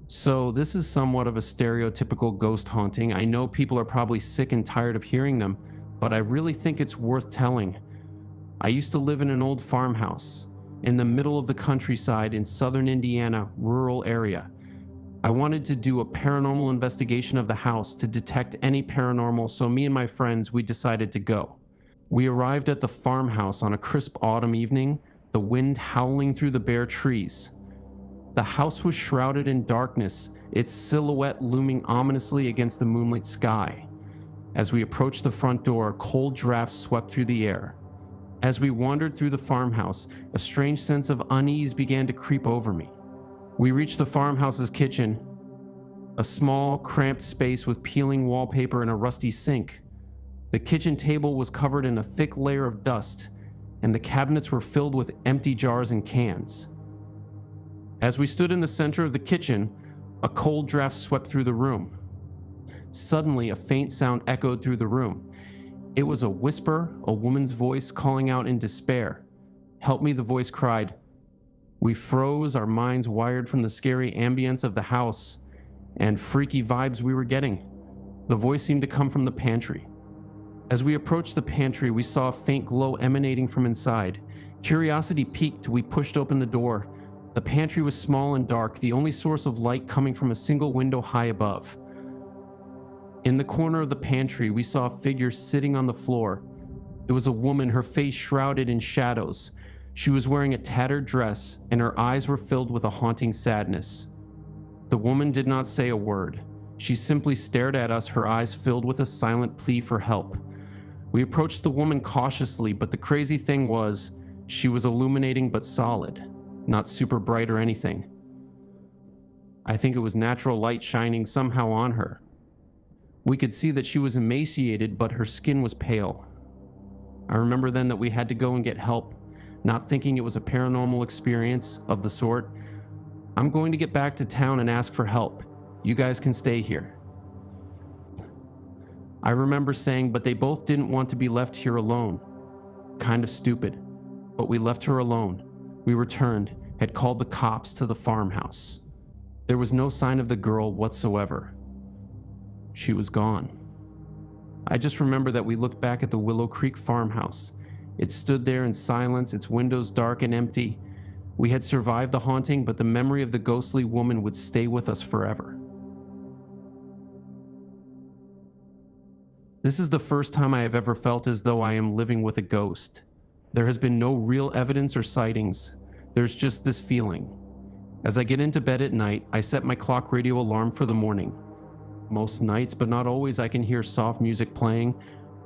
So this is somewhat of a stereotypical ghost haunting. I know people are probably sick and tired of hearing them, but I really think it's worth telling. I used to live in an old farmhouse in the middle of the countryside in southern Indiana, rural area. I wanted to do a paranormal investigation of the house to detect any paranormal, so me and my friends, we decided to go. We arrived at the farmhouse on a crisp autumn evening, the wind howling through the bare trees. The house was shrouded in darkness, its silhouette looming ominously against the moonlit sky. As we approached the front door, a cold draft swept through the air. As we wandered through the farmhouse, a strange sense of unease began to creep over me. We reached the farmhouse's kitchen, a small, cramped space with peeling wallpaper and a rusty sink. The kitchen table was covered in a thick layer of dust, and the cabinets were filled with empty jars and cans. As we stood in the center of the kitchen, a cold draft swept through the room. Suddenly, a faint sound echoed through the room. It was a whisper, a woman's voice calling out in despair. "Help me," the voice cried. We froze, our minds wired from the scary ambience of the house and freaky vibes we were getting. The voice seemed to come from the pantry. As we approached the pantry, we saw a faint glow emanating from inside. Curiosity piqued, we pushed open the door. The pantry was small and dark, the only source of light coming from a single window high above. In the corner of the pantry, we saw a figure sitting on the floor. It was a woman, her face shrouded in shadows. She was wearing a tattered dress, and her eyes were filled with a haunting sadness. The woman did not say a word. She simply stared at us, her eyes filled with a silent plea for help. We approached the woman cautiously, but the crazy thing was, she was illuminating but solid, not super bright or anything. I think it was natural light shining somehow on her. We could see that she was emaciated, but her skin was pale. I remember then that we had to go and get help, not thinking it was a paranormal experience of the sort. "I'm going to get back to town and ask for help. You guys can stay here." I remember saying, but they both didn't want to be left here alone. Kind of stupid, but we left her alone. We returned, had called the cops to the farmhouse. There was no sign of the girl whatsoever. She was gone. I just remember that we looked back at the Willow Creek farmhouse. It stood there in silence, its windows dark and empty. We had survived the haunting, but the memory of the ghostly woman would stay with us forever. This is the first time I have ever felt as though I am living with a ghost. There has been no real evidence or sightings. There's just this feeling. As I get into bed at night, I set my clock radio alarm for the morning. Most nights, but not always, I can hear soft music playing.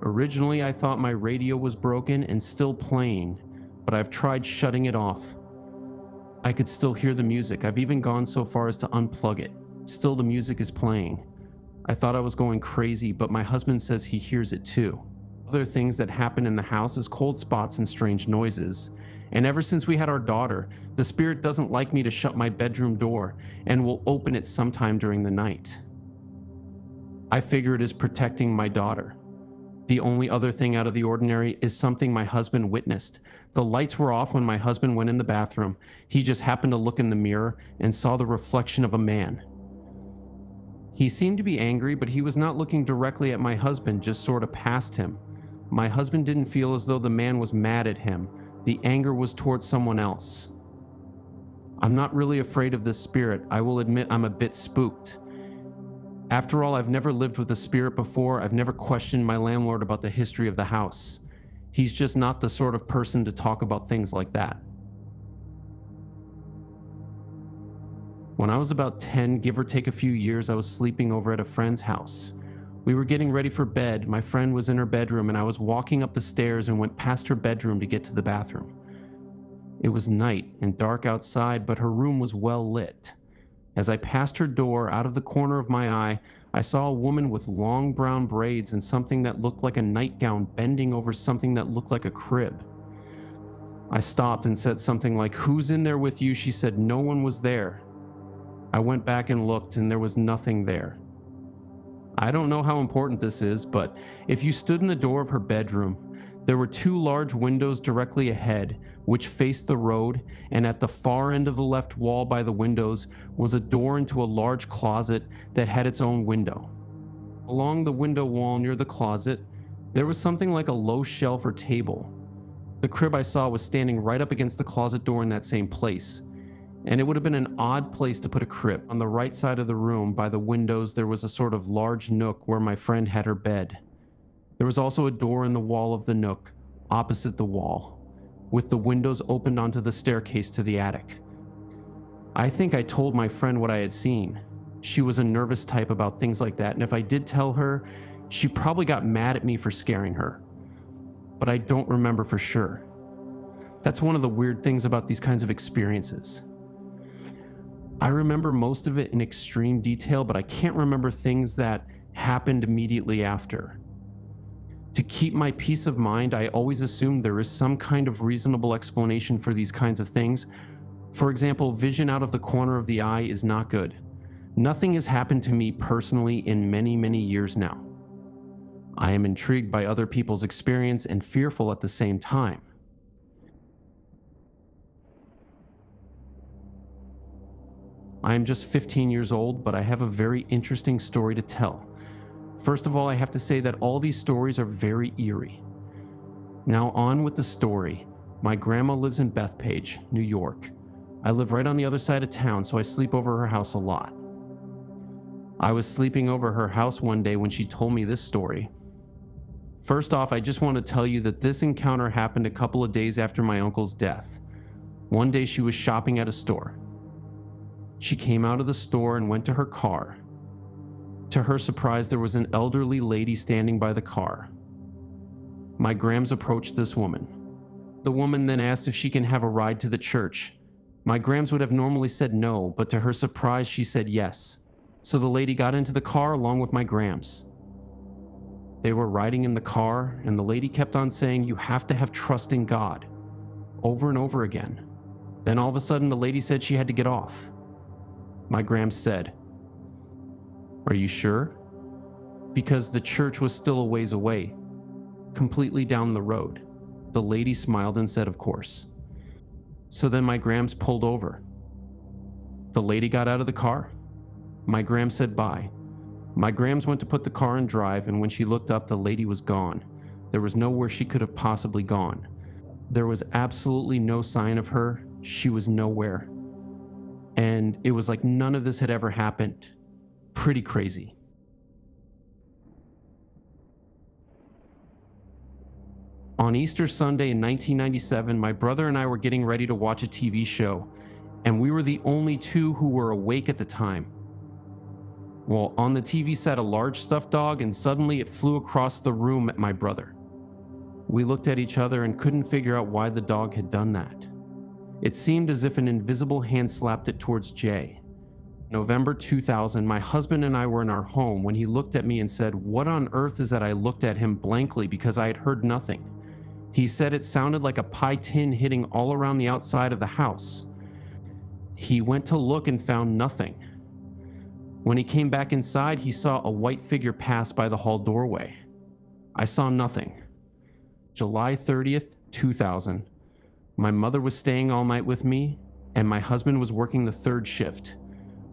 Originally, I thought my radio was broken and still playing, but I've tried shutting it off. I could still hear the music. I've even gone so far as to unplug it. Still, the music is playing. I thought I was going crazy, but my husband says he hears it too. Other things that happen in the house is cold spots and strange noises. And ever since we had our daughter, the spirit doesn't like me to shut my bedroom door and will open it sometime during the night. I figure it is protecting my daughter. The only other thing out of the ordinary is something my husband witnessed. The lights were off when my husband went in the bathroom. He just happened to look in the mirror and saw the reflection of a man. He seemed to be angry, but he was not looking directly at my husband, just sort of past him. My husband didn't feel as though the man was mad at him. The anger was towards someone else. I'm not really afraid of this spirit. I will admit I'm a bit spooked. After all, I've never lived with a spirit before. I've never questioned my landlord about the history of the house. He's just not the sort of person to talk about things like that. When I was about 10, give or take a few years, I was sleeping over at a friend's house. We were getting ready for bed. My friend was in her bedroom, and I was walking up the stairs and went past her bedroom to get to the bathroom. It was night and dark outside, but her room was well lit. As I passed her door, out of the corner of my eye, I saw a woman with long brown braids and something that looked like a nightgown bending over something that looked like a crib. I stopped and said something like, "Who's in there with you?" She said no one was there. I went back and looked, and there was nothing there. I don't know how important this is, but if you stood in the door of her bedroom, there were two large windows directly ahead, which faced the road, and at the far end of the left wall by the windows was a door into a large closet that had its own window. Along the window wall near the closet, there was something like a low shelf or table. The crib I saw was standing right up against the closet door in that same place, and it would have been an odd place to put a crib. On the right side of the room, by the windows, there was a sort of large nook where my friend had her bed. There was also a door in the wall of the nook, opposite the wall, with the windows opened onto the staircase to the attic. I think I told my friend what I had seen. She was a nervous type about things like that, and if I did tell her, she probably got mad at me for scaring her. But I don't remember for sure. That's one of the weird things about these kinds of experiences. I remember most of it in extreme detail, but I can't remember things that happened immediately after. To keep my peace of mind, I always assume there is some kind of reasonable explanation for these kinds of things. For example, vision out of the corner of the eye is not good. Nothing has happened to me personally in many, many years now. I am intrigued by other people's experience and fearful at the same time. I am just 15 years old, but I have a very interesting story to tell. First of all, I have to say that all these stories are very eerie. Now on with the story. My grandma lives in Bethpage, New York. I live right on the other side of town, so I sleep over her house a lot. I was sleeping over her house one day when she told me this story. First off, I just want to tell you that this encounter happened a couple of days after my uncle's death. One day she was shopping at a store. She came out of the store and went to her car. To her surprise, there was an elderly lady standing by the car. My Grams approached this woman. The woman then asked if she can have a ride to the church. My Grams would have normally said no, but to her surprise, she said yes. So the lady got into the car along with my Grams. They were riding in the car, and the lady kept on saying, "You have to have trust in God," over and over again. Then all of a sudden, the lady said she had to get off. My Grams said, "Are you sure?" because the church was still a ways away, completely down the road. The lady smiled and said, of course. So then my grams pulled over. The lady got out of the car. My gram said bye. My grams went to put the car in drive, and when she looked up, the lady was gone. There was nowhere she could have possibly gone. There was absolutely no sign of her. She was nowhere. And it was like none of this had ever happened. Pretty crazy. On Easter Sunday in 1997, my brother and I were getting ready to watch a TV show, and we were the only two who were awake at the time. Well, on the TV sat a large stuffed dog, and suddenly it flew across the room at my brother. We looked at each other and couldn't figure out why the dog had done that. It seemed as if an invisible hand slapped it towards Jay. November 2000, my husband and I were in our home when he looked at me and said, "What on earth is that?" I looked at him blankly because I had heard nothing. He said it sounded like a pie tin hitting all around the outside of the house. He went to look and found nothing. When he came back inside, he saw a white figure pass by the hall doorway. I saw nothing. July 30th, 2000. My mother was staying all night with me, and my husband was working the third shift.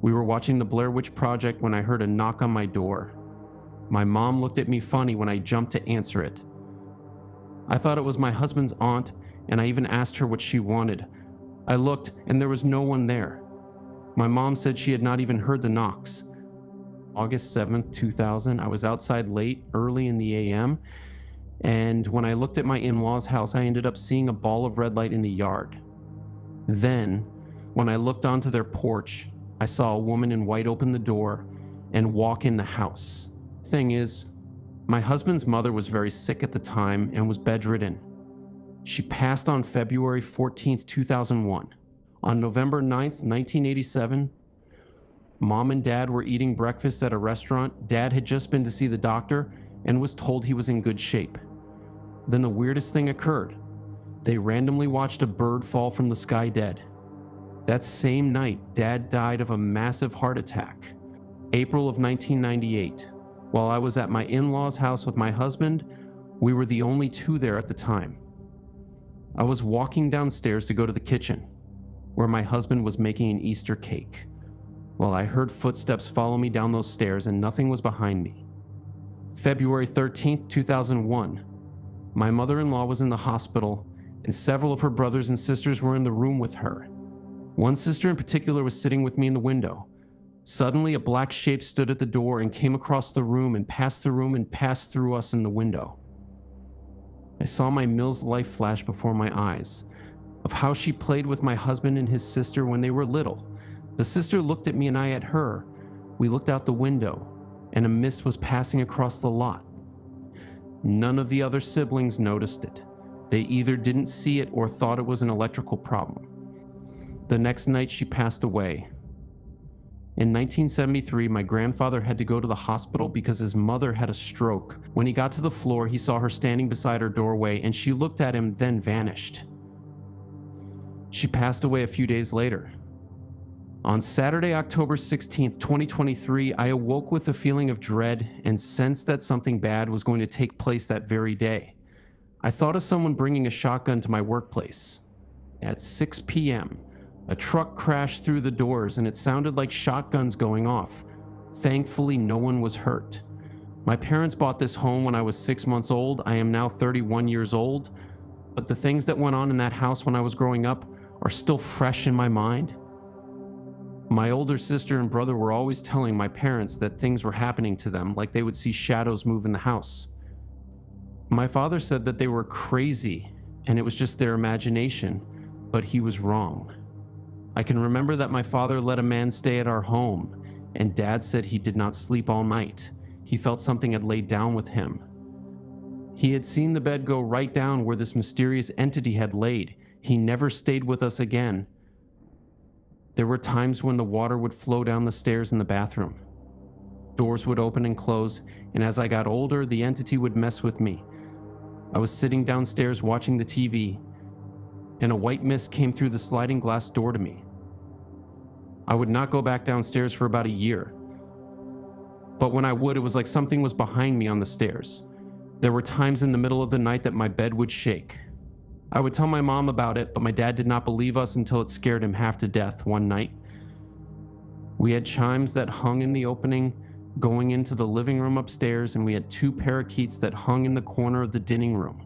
We were watching the Blair Witch Project when I heard a knock on my door. My mom looked at me funny when I jumped to answer it. I thought it was my husband's aunt, and I even asked her what she wanted. I looked, and there was no one there. My mom said she had not even heard the knocks. August 7th, 2000, I was outside late, early in the AM, and when I looked at my in-laws' house, I ended up seeing a ball of red light in the yard. Then, when I looked onto their porch, I saw a woman in white open the door and walk in the house. Thing is, my husband's mother was very sick at the time and was bedridden. She passed on February 14th, 2001. On November 9th, 1987, Mom and Dad were eating breakfast at a restaurant. Dad had just been to see the doctor and was told he was in good shape. Then the weirdest thing occurred. They randomly watched a bird fall from the sky dead. That same night, Dad died of a massive heart attack. April of 1998. While I was at my in-laws' house with my husband, we were the only two there at the time. I was walking downstairs to go to the kitchen, where my husband was making an Easter cake. Well, I heard footsteps follow me down those stairs and nothing was behind me. February 13th, 2001. My mother-in-law was in the hospital and several of her brothers and sisters were in the room with her. One sister in particular was sitting with me in the window. Suddenly, a black shape stood at the door and came across the room and passed through us in the window. I saw my Mills life flash before my eyes, of how she played with my husband and his sister when they were little. The sister looked at me and I at her. We looked out the window, and a mist was passing across the lot. None of the other siblings noticed it. They either didn't see it or thought it was an electrical problem. The next night, she passed away. In 1973, my grandfather had to go to the hospital because his mother had a stroke. When he got to the floor, he saw her standing beside her doorway, and she looked at him, then vanished. She passed away a few days later. On Saturday, October 16th, 2023, I awoke with a feeling of dread and sensed that something bad was going to take place that very day. I thought of someone bringing a shotgun to my workplace. At 6 p.m., a truck crashed through the doors and it sounded like shotguns going off. Thankfully, no one was hurt. My parents bought this home when I was 6 months old. I am now 31 years old, but the things that went on in that house when I was growing up are still fresh in my mind. My older sister and brother were always telling my parents that things were happening to them, like they would see shadows move in the house. My father said that they were crazy and it was just their imagination, but he was wrong. I can remember that my father let a man stay at our home, and Dad said he did not sleep all night. He felt something had laid down with him. He had seen the bed go right down where this mysterious entity had laid. He never stayed with us again. There were times when the water would flow down the stairs in the bathroom. Doors would open and close, and as I got older, the entity would mess with me. I was sitting downstairs watching the TV, and a white mist came through the sliding glass door to me. I would not go back downstairs for about a year. But when I would, it was like something was behind me on the stairs. There were times in the middle of the night that my bed would shake. I would tell my mom about it, but my dad did not believe us until it scared him half to death one night. We had chimes that hung in the opening going into the living room upstairs, and we had 2 parakeets that hung in the corner of the dining room.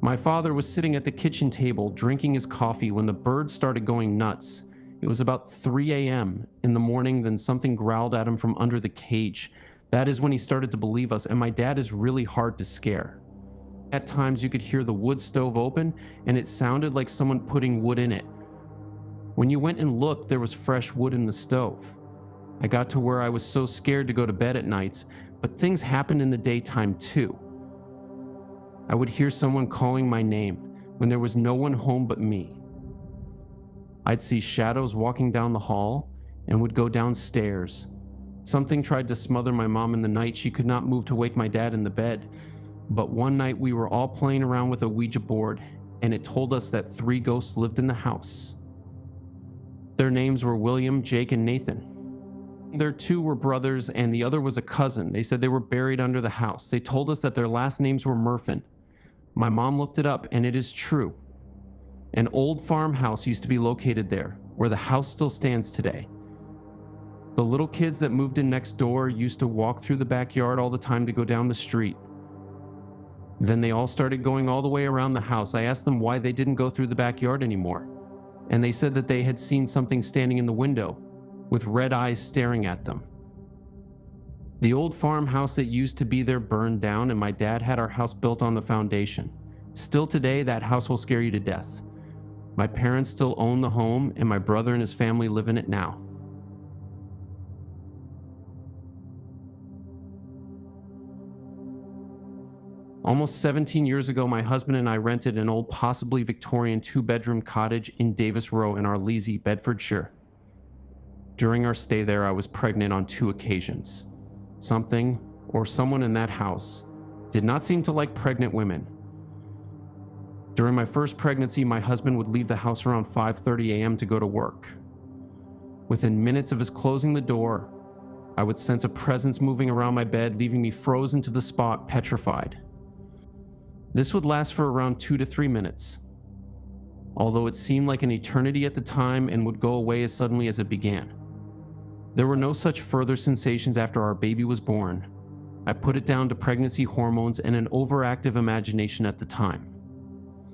My father was sitting at the kitchen table drinking his coffee when the birds started going nuts. It was about 3 a.m. in the morning, then something growled at him from under the cage. That is when he started to believe us, and my dad is really hard to scare. At times you could hear the wood stove open, and it sounded like someone putting wood in it. When you went and looked, there was fresh wood in the stove. I got to where I was so scared to go to bed at nights, but things happened in the daytime too. I would hear someone calling my name when there was no one home but me. I'd see shadows walking down the hall and would go downstairs. Something tried to smother my mom in the night. She could not move to wake my dad in the bed. But one night we were all playing around with a Ouija board, and it told us that 3 ghosts lived in the house. Their names were William, Jake, and Nathan. Their 2 were brothers, and the other was a cousin. They said they were buried under the house. They told us that their last names were Murphin. My mom looked it up, and it is true. An old farmhouse used to be located there, where the house still stands today. The little kids that moved in next door used to walk through the backyard all the time to go down the street. Then they all started going all the way around the house. I asked them why they didn't go through the backyard anymore, and they said that they had seen something standing in the window with red eyes staring at them. The old farmhouse that used to be there burned down, and my dad had our house built on the foundation. Still today, that house will scare you to death. My parents still own the home, and my brother and his family live in it now. Almost 17 years ago, my husband and I rented an old, possibly Victorian 2-bedroom cottage in Davis Row in Arlesey, Bedfordshire. During our stay there, I was pregnant on 2 occasions. Something, or someone in that house, did not seem to like pregnant women. During my first pregnancy, my husband would leave the house around 5:30 a.m. to go to work. Within minutes of his closing the door, I would sense a presence moving around my bed, leaving me frozen to the spot, petrified. This would last for around 2 to 3 minutes, although it seemed like an eternity at the time and would go away as suddenly as it began. There were no such further sensations after our baby was born. I put it down to pregnancy hormones and an overactive imagination at the time.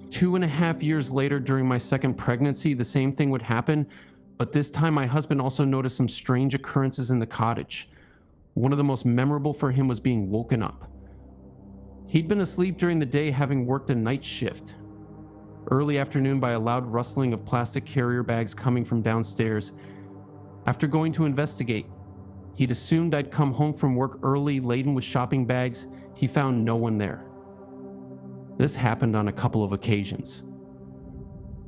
2.5 years later, during my second pregnancy, the same thing would happen, but this time my husband also noticed some strange occurrences in the cottage. One of the most memorable for him was being woken up. He'd been asleep during the day, having worked a night shift. Early afternoon, by a loud rustling of plastic carrier bags coming from downstairs. After going to investigate, he'd assumed I'd come home from work early, laden with shopping bags. He found no one there. This happened on a couple of occasions.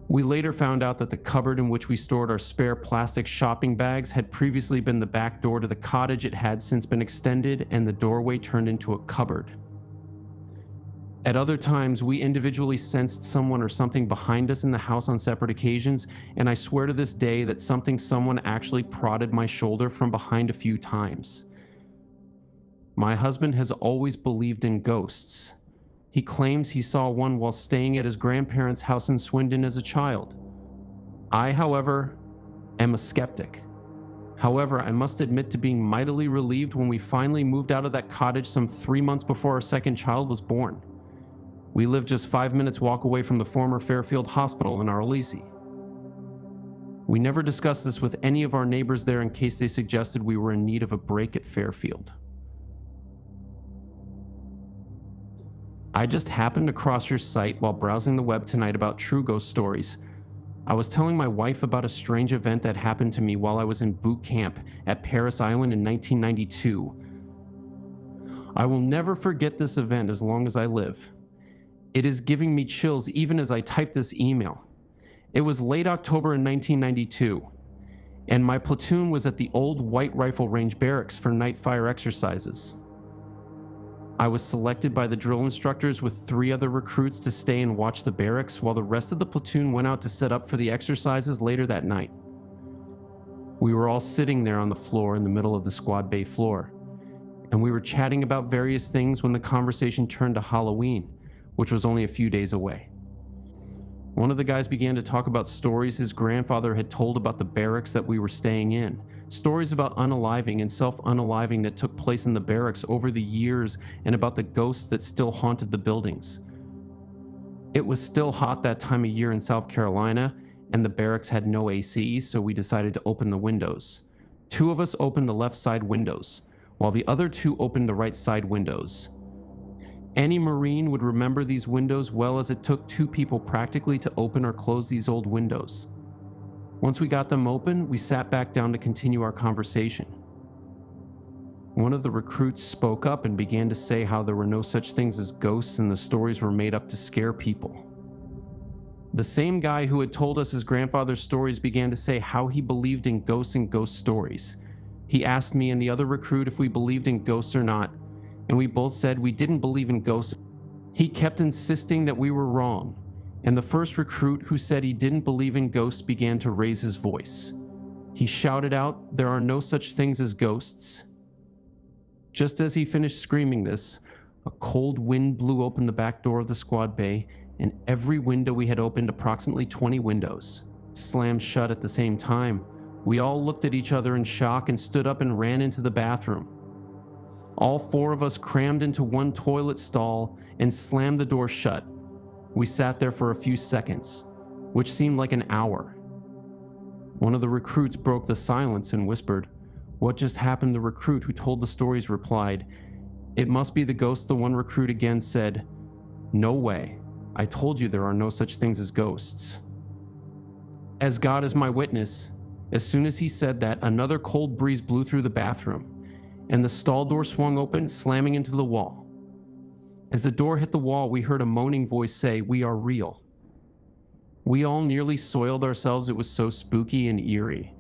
We later found out that the cupboard in which we stored our spare plastic shopping bags had previously been the back door to the cottage. It had since been extended, and the doorway turned into a cupboard. At other times, we individually sensed someone or something behind us in the house on separate occasions, and I swear to this day that someone actually prodded my shoulder from behind a few times. My husband has always believed in ghosts. He claims he saw one while staying at his grandparents' house in Swindon as a child. I, however, am a skeptic. However, I must admit to being mightily relieved when we finally moved out of that cottage some 3 months before our second child was born. We lived just 5 minutes walk away from the former Fairfield Hospital in Arlesey. We never discussed this with any of our neighbors there in case they suggested we were in need of a break at Fairfield. I just happened across your site while browsing the web tonight about true ghost stories. I was telling my wife about a strange event that happened to me while I was in boot camp at Paris Island in 1992. I will never forget this event as long as I live. It is giving me chills even as I type this email. It was late October in 1992, and my platoon was at the old White Rifle Range barracks for night fire exercises. I was selected by the drill instructors with 3 other recruits to stay and watch the barracks while the rest of the platoon went out to set up for the exercises later that night. We were all sitting there on the floor in the middle of the squad bay floor. and we were chatting about various things when the conversation turned to Halloween, which was only a few days away. One of the guys began to talk about stories his grandfather had told about the barracks that we were staying in, stories about unaliving and self-unaliving that took place in the barracks over the years, and about the ghosts that still haunted the buildings. It was still hot that time of year in South Carolina, and the barracks had no AC, so we decided to open the windows. 2 of us opened the left side windows, while the other 2 opened the right side windows. Any Marine would remember these windows well, as it took 2 people practically to open or close these old windows. Once we got them open, we sat back down to continue our conversation. One of the recruits spoke up and began to say how there were no such things as ghosts and the stories were made up to scare people. The same guy who had told us his grandfather's stories began to say how he believed in ghosts and ghost stories. He asked me and the other recruit if we believed in ghosts or not, and we both said we didn't believe in ghosts. He kept insisting that we were wrong, and the first recruit who said he didn't believe in ghosts began to raise his voice. He shouted out, "There are no such things as ghosts." Just as he finished screaming this, a cold wind blew open the back door of the squad bay, and every window we had opened, approximately 20 windows, slammed shut at the same time. We all looked at each other in shock and stood up and ran into the bathroom. All 4 of us crammed into one toilet stall and slammed the door shut. We sat there for a few seconds, which seemed like an hour. One of the recruits broke the silence and whispered, "What just happened?" The recruit who told the stories replied, "It must be the ghost." The one recruit again said, "No way. I told you there are no such things as ghosts." As God is my witness, as soon as he said that, another cold breeze blew through the bathroom, and the stall door swung open, slamming into the wall. As the door hit the wall, we heard a moaning voice say, "We are real." We all nearly soiled ourselves. It was so spooky and eerie.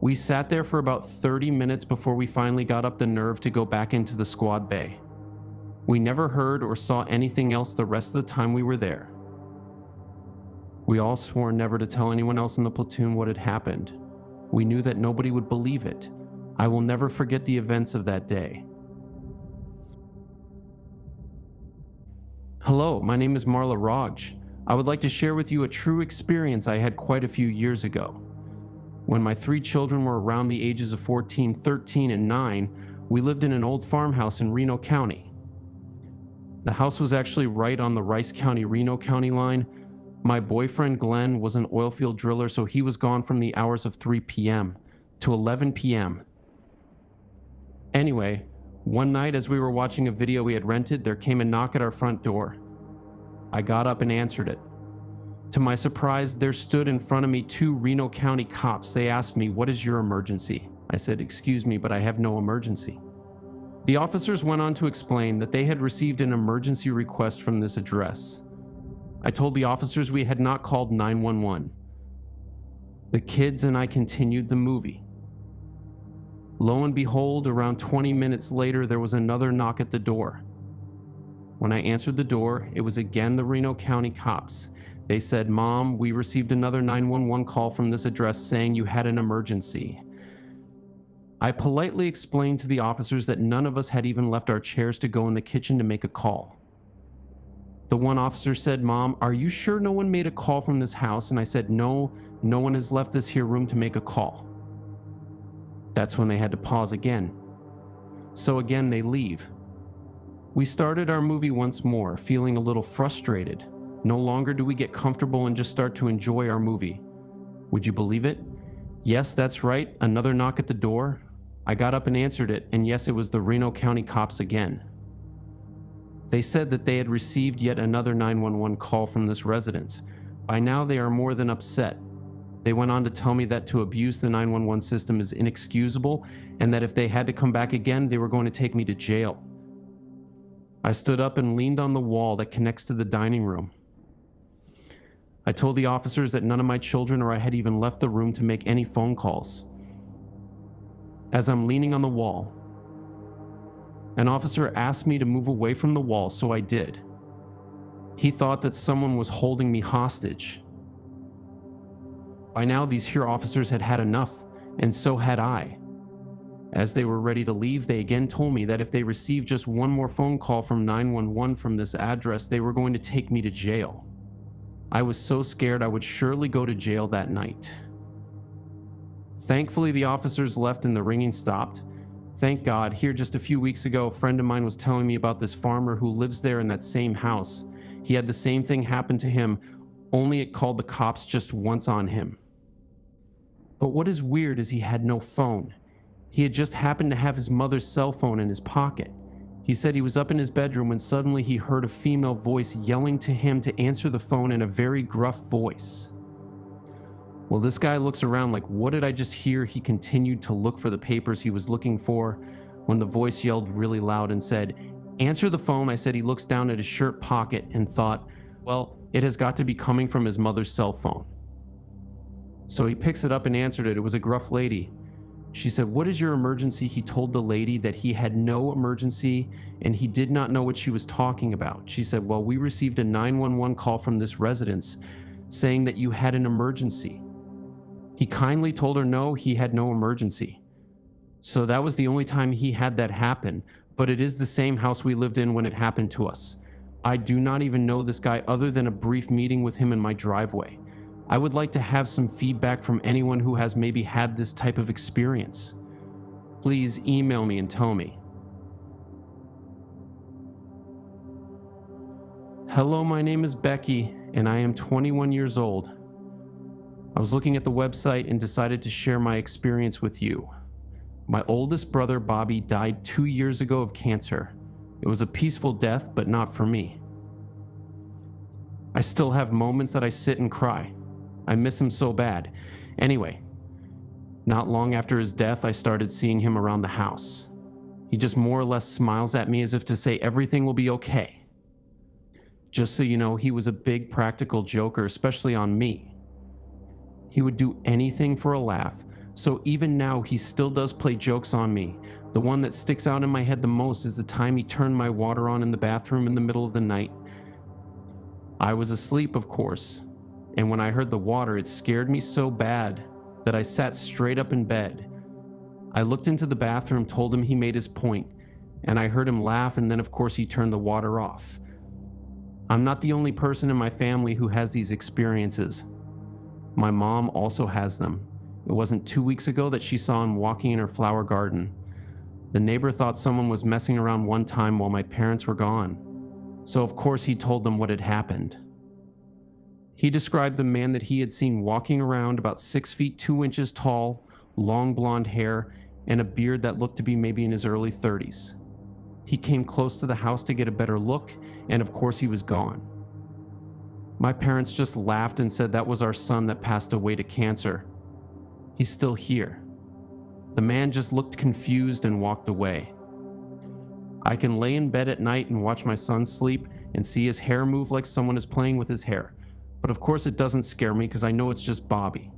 We sat there for about 30 minutes before we finally got up the nerve to go back into the squad bay. We never heard or saw anything else the rest of the time we were there. We all swore never to tell anyone else in the platoon what had happened. We knew that nobody would believe it. I will never forget the events of that day. Hello, my name is Marla Raj. I would like to share with you a true experience I had quite a few years ago. When my 3 children were around the ages of 14, 13, and 9, we lived in an old farmhouse in Reno County. The house was actually right on the Rice County-Reno County line. My boyfriend Glenn was an oil field driller, so he was gone from the hours of 3 p.m. to 11 p.m. Anyway, one night as we were watching a video we had rented, there came a knock at our front door. I got up and answered it. To my surprise, there stood in front of me 2 Reno County cops. They asked me, "What is your emergency?" I said, "Excuse me, but I have no emergency." The officers went on to explain that they had received an emergency request from this address. I told the officers we had not called 911. The kids and I continued the movie. Lo and behold, around 20 minutes later, there was another knock at the door. When I answered the door, it was again the Reno County cops. They said, "Mom, we received another 911 call from this address saying you had an emergency." I politely explained to the officers that none of us had even left our chairs to go in the kitchen to make a call. The one officer said, "Mom, are you sure no one made a call from this house?" And I said, No one has left this here room to make a call." That's when they had to pause again. So again, they leave. We started our movie once more, feeling a little frustrated. No longer do we get comfortable and just start to enjoy our movie. Would you believe it? Yes, that's right, another knock at the door. I got up and answered it, and yes, it was the Reno County cops again. They said that they had received yet another 911 call from this residence. By now, they are more than upset. They went on to tell me that to abuse the 911 system is inexcusable, and that if they had to come back again, they were going to take me to jail. I stood up and leaned on the wall that connects to the dining room. I told the officers that none of my children or I had even left the room to make any phone calls. As I'm leaning on the wall, an officer asked me to move away from the wall, so I did. He thought that someone was holding me hostage. By now, these here officers had had enough, and so had I. As they were ready to leave, they again told me that if they received just one more phone call from 911 from this address, they were going to take me to jail. I was so scared I would surely go to jail that night. Thankfully, the officers left and the ringing stopped. Thank God, here just a few weeks ago, a friend of mine was telling me about this farmer who lives there in that same house. He had the same thing happen to him, only it called the cops just once on him. But what is weird is he had no phone. He had just happened to have his mother's cell phone in his pocket. He said he was up in his bedroom when suddenly he heard a female voice yelling to him to answer the phone in a very gruff voice. Well, this guy looks around like, what did I just hear? He continued to look for the papers he was looking for when the voice yelled really loud and said, "Answer the phone." I said he looks down at his shirt pocket and thought, well, it has got to be coming from his mother's cell phone. So he picks it up and answered it. It was a gruff lady. She said, "What is your emergency?" He told the lady that he had no emergency and he did not know what she was talking about. She said, "Well, we received a 911 call from this residence saying that you had an emergency." He kindly told her no, he had no emergency. So that was the only time he had that happen, but it is the same house we lived in when it happened to us. I do not even know this guy other than a brief meeting with him in my driveway. I would like to have some feedback from anyone who has maybe had this type of experience. Please email me and tell me. Hello, my name is Becky, and I am 21 years old. I was looking at the website and decided to share my experience with you. My oldest brother, Bobby, died 2 years ago of cancer. It was a peaceful death, but not for me. I still have moments that I sit and cry. I miss him so bad. Anyway, not long after his death, I started seeing him around the house. He just more or less smiles at me as if to say everything will be okay. Just so you know, he was a big practical joker, especially on me. He would do anything for a laugh, so even now he still does play jokes on me. The one that sticks out in my head the most is the time he turned my water on in the bathroom in the middle of the night. I was asleep, of course, and when I heard the water, it scared me so bad that I sat straight up in bed. I looked into the bathroom, told him he made his point, and I heard him laugh, and then of course he turned the water off. I'm not the only person in my family who has these experiences. My mom also has them. It wasn't 2 weeks ago that she saw him walking in her flower garden. The neighbor thought someone was messing around one time while my parents were gone. So of course he told them what had happened. He described the man that he had seen walking around about 6 feet 2 inches tall, long blonde hair, and a beard that looked to be maybe in his early 30s. He came close to the house to get a better look, and of course he was gone. My parents just laughed and said that was our son that passed away to cancer. He's still here. The man just looked confused and walked away. I can lay in bed at night and watch my son sleep and see his hair move like someone is playing with his hair. But of course it doesn't scare me because I know it's just Bobby.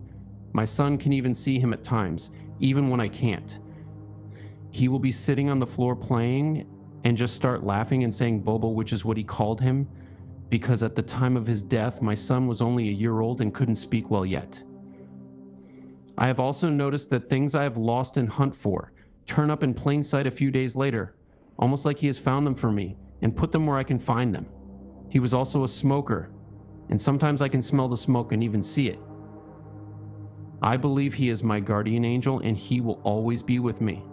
My son can even see him at times, even when I can't. He will be sitting on the floor playing and just start laughing and saying Bobo, which is what he called him, because at the time of his death, my son was only a year old and couldn't speak well yet. I have also noticed that things I have lost and hunt for turn up in plain sight a few days later, almost like he has found them for me and put them where I can find them. He was also a smoker, and sometimes I can smell the smoke and even see it. I believe he is my guardian angel and he will always be with me.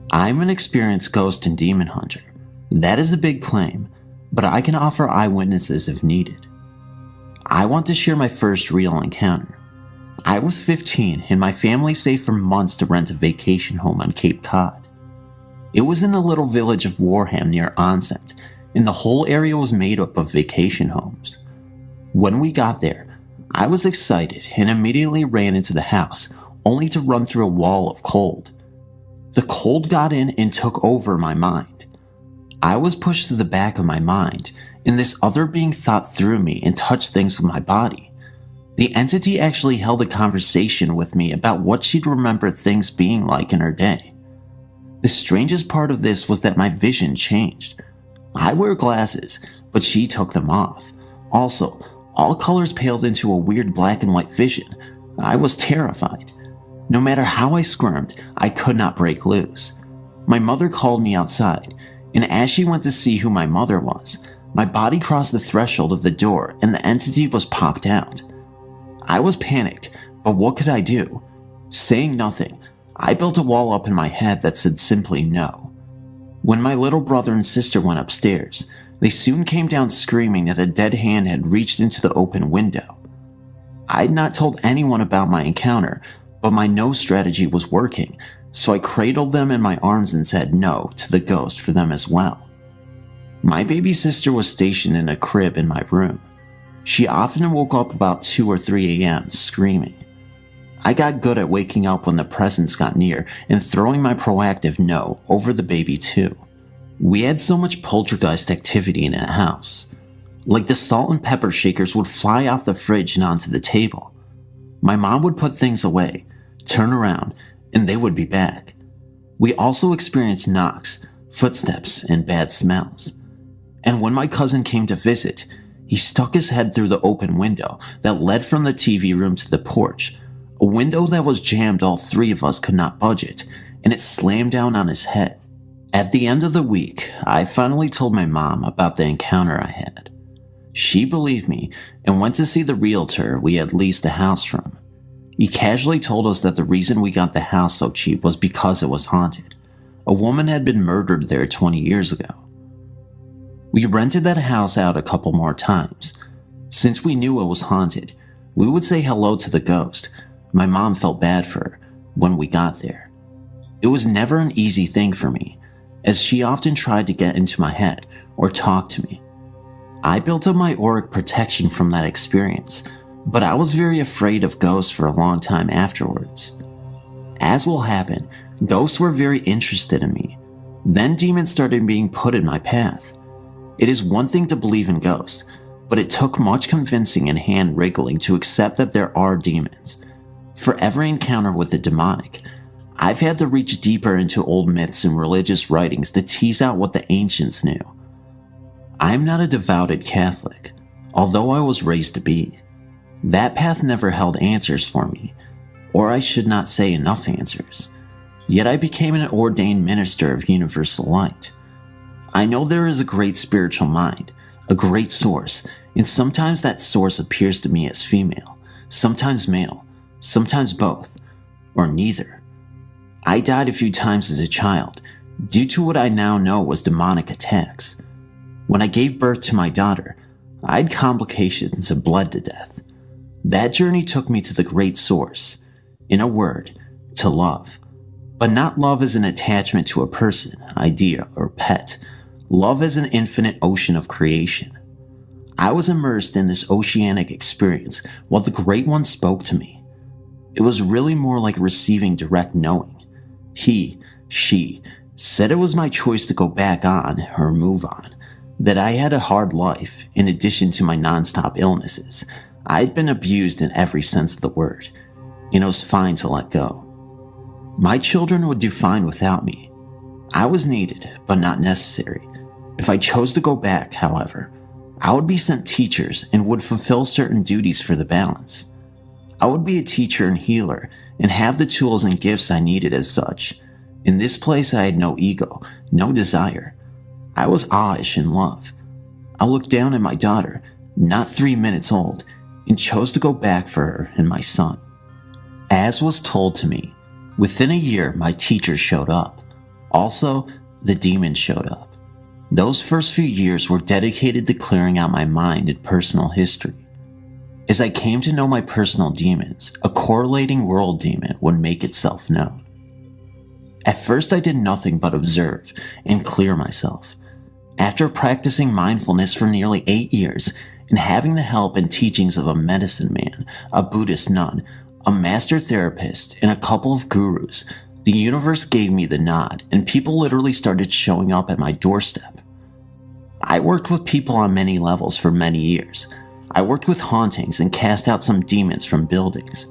I'm an experienced ghost and demon hunter. That is a big claim, but I can offer eyewitnesses if needed. I want to share my first real encounter. I was 15 and my family saved for months to rent a vacation home on Cape Cod. It was in the little village of Warham near Onset, and the whole area was made up of vacation homes. When we got there, I was excited and immediately ran into the house, only to run through a wall of cold. The cold got in and took over my mind. I was pushed to the back of my mind, and this other being thought through me and touched things with my body. The entity actually held a conversation with me about what she'd remember things being like in her day. The strangest part of this was that my vision changed. I wear glasses, but she took them off. Also, all colors paled into a weird black and white vision. I was terrified. No matter how I squirmed, I could not break loose. My mother called me outside, and as she went to see who my mother was, my body crossed the threshold of the door and the entity was popped out. I was panicked, but what could I do? Saying nothing, I built a wall up in my head that said simply no. When my little brother and sister went upstairs, they soon came down screaming that a dead hand had reached into the open window. I had not told anyone about my encounter, but my no strategy was working, so I cradled them in my arms and said no to the ghost for them as well. My baby sister was stationed in a crib in my room. She often woke up about 2 or 3 a.m. screaming. I got good at waking up when the presence got near and throwing my proactive no over the baby too. We had so much poltergeist activity in that house. Like the salt and pepper shakers would fly off the fridge and onto the table. My mom would put things away, turn around, and they would be back. We also experienced knocks, footsteps, and bad smells. And when my cousin came to visit, he stuck his head through the open window that led from the TV room to the porch, a window that was jammed all 3 of us could not budge it, and it slammed down on his head. At the end of the week, I finally told my mom about the encounter I had. She believed me and went to see the realtor we had leased the house from. He casually told us that the reason we got the house so cheap was because it was haunted. A woman had been murdered there 20 years ago. We rented that house out a couple more times. Since we knew it was haunted, we would say hello to the ghost. My mom felt bad for her when we got there. It was never an easy thing for me, as she often tried to get into my head or talk to me. I built up my auric protection from that experience, but I was very afraid of ghosts for a long time afterwards. As will happen, ghosts were very interested in me. Then demons started being put in my path. It is one thing to believe in ghosts, but it took much convincing and hand-wriggling to accept that there are demons. For every encounter with the demonic, I've had to reach deeper into old myths and religious writings to tease out what the ancients knew. I am not a devoted Catholic, although I was raised to be. That path never held answers for me, or I should not say enough answers. Yet I became an ordained minister of universal light. I know there is a great spiritual mind, a great source, and sometimes that source appears to me as female, sometimes male, sometimes both, or neither. I died a few times as a child, due to what I now know was demonic attacks. When I gave birth to my daughter, I had complications and bled to death. That journey took me to the great source, in a word, to love. But not love as an attachment to a person, idea, or pet. Love as an infinite ocean of creation. I was immersed in this oceanic experience while the Great One spoke to me. It was really more like receiving direct knowing. She said it was my choice to go back on or move on, that I had a hard life in addition to my non-stop illnesses. I had been abused in every sense of the word, and it was fine to let go. My children would do fine without me. I was needed, but not necessary. If I chose to go back, however, I would be sent teachers and would fulfill certain duties for the balance. I would be a teacher and healer and have the tools and gifts I needed as such. In this place, I had no ego, no desire. I was awish in love. I looked down at my daughter, not 3 minutes old, and chose to go back for her and my son. As was told to me, within a year my teachers showed up. Also, the demons showed up. Those first few years were dedicated to clearing out my mind and personal history. As I came to know my personal demons, a correlating world demon would make itself known. At first I did nothing but observe and clear myself. After practicing mindfulness for nearly 8 years and having the help and teachings of a medicine man, a Buddhist nun, a master therapist, and a couple of gurus, the universe gave me the nod and people literally started showing up at my doorstep. I worked with people on many levels for many years. I worked with hauntings and cast out some demons from buildings.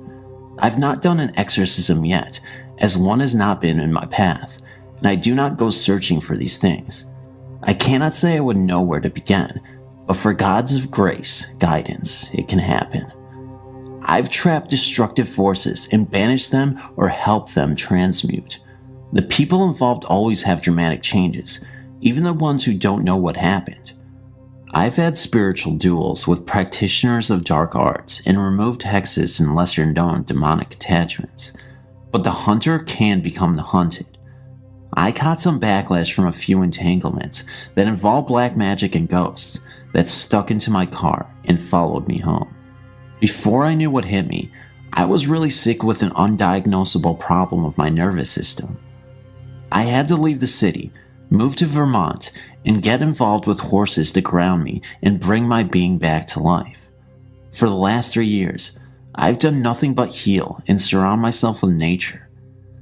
I've not done an exorcism yet, as one has not been in my path, and I do not go searching for these things. I cannot say I would know where to begin, but for God's grace, guidance, it can happen. I've trapped destructive forces and banished them or helped them transmute. The people involved always have dramatic changes, even the ones who don't know what happened. I've had spiritual duels with practitioners of dark arts and removed hexes and lesser known demonic attachments. But the hunter can become the hunted. I caught some backlash from a few entanglements that involved black magic and ghosts that stuck into my car and followed me home. Before I knew what hit me, I was really sick with an undiagnosable problem of my nervous system. I had to leave the city, move to Vermont, and get involved with horses to ground me and bring my being back to life. For the last 3 years, I've done nothing but heal and surround myself with nature.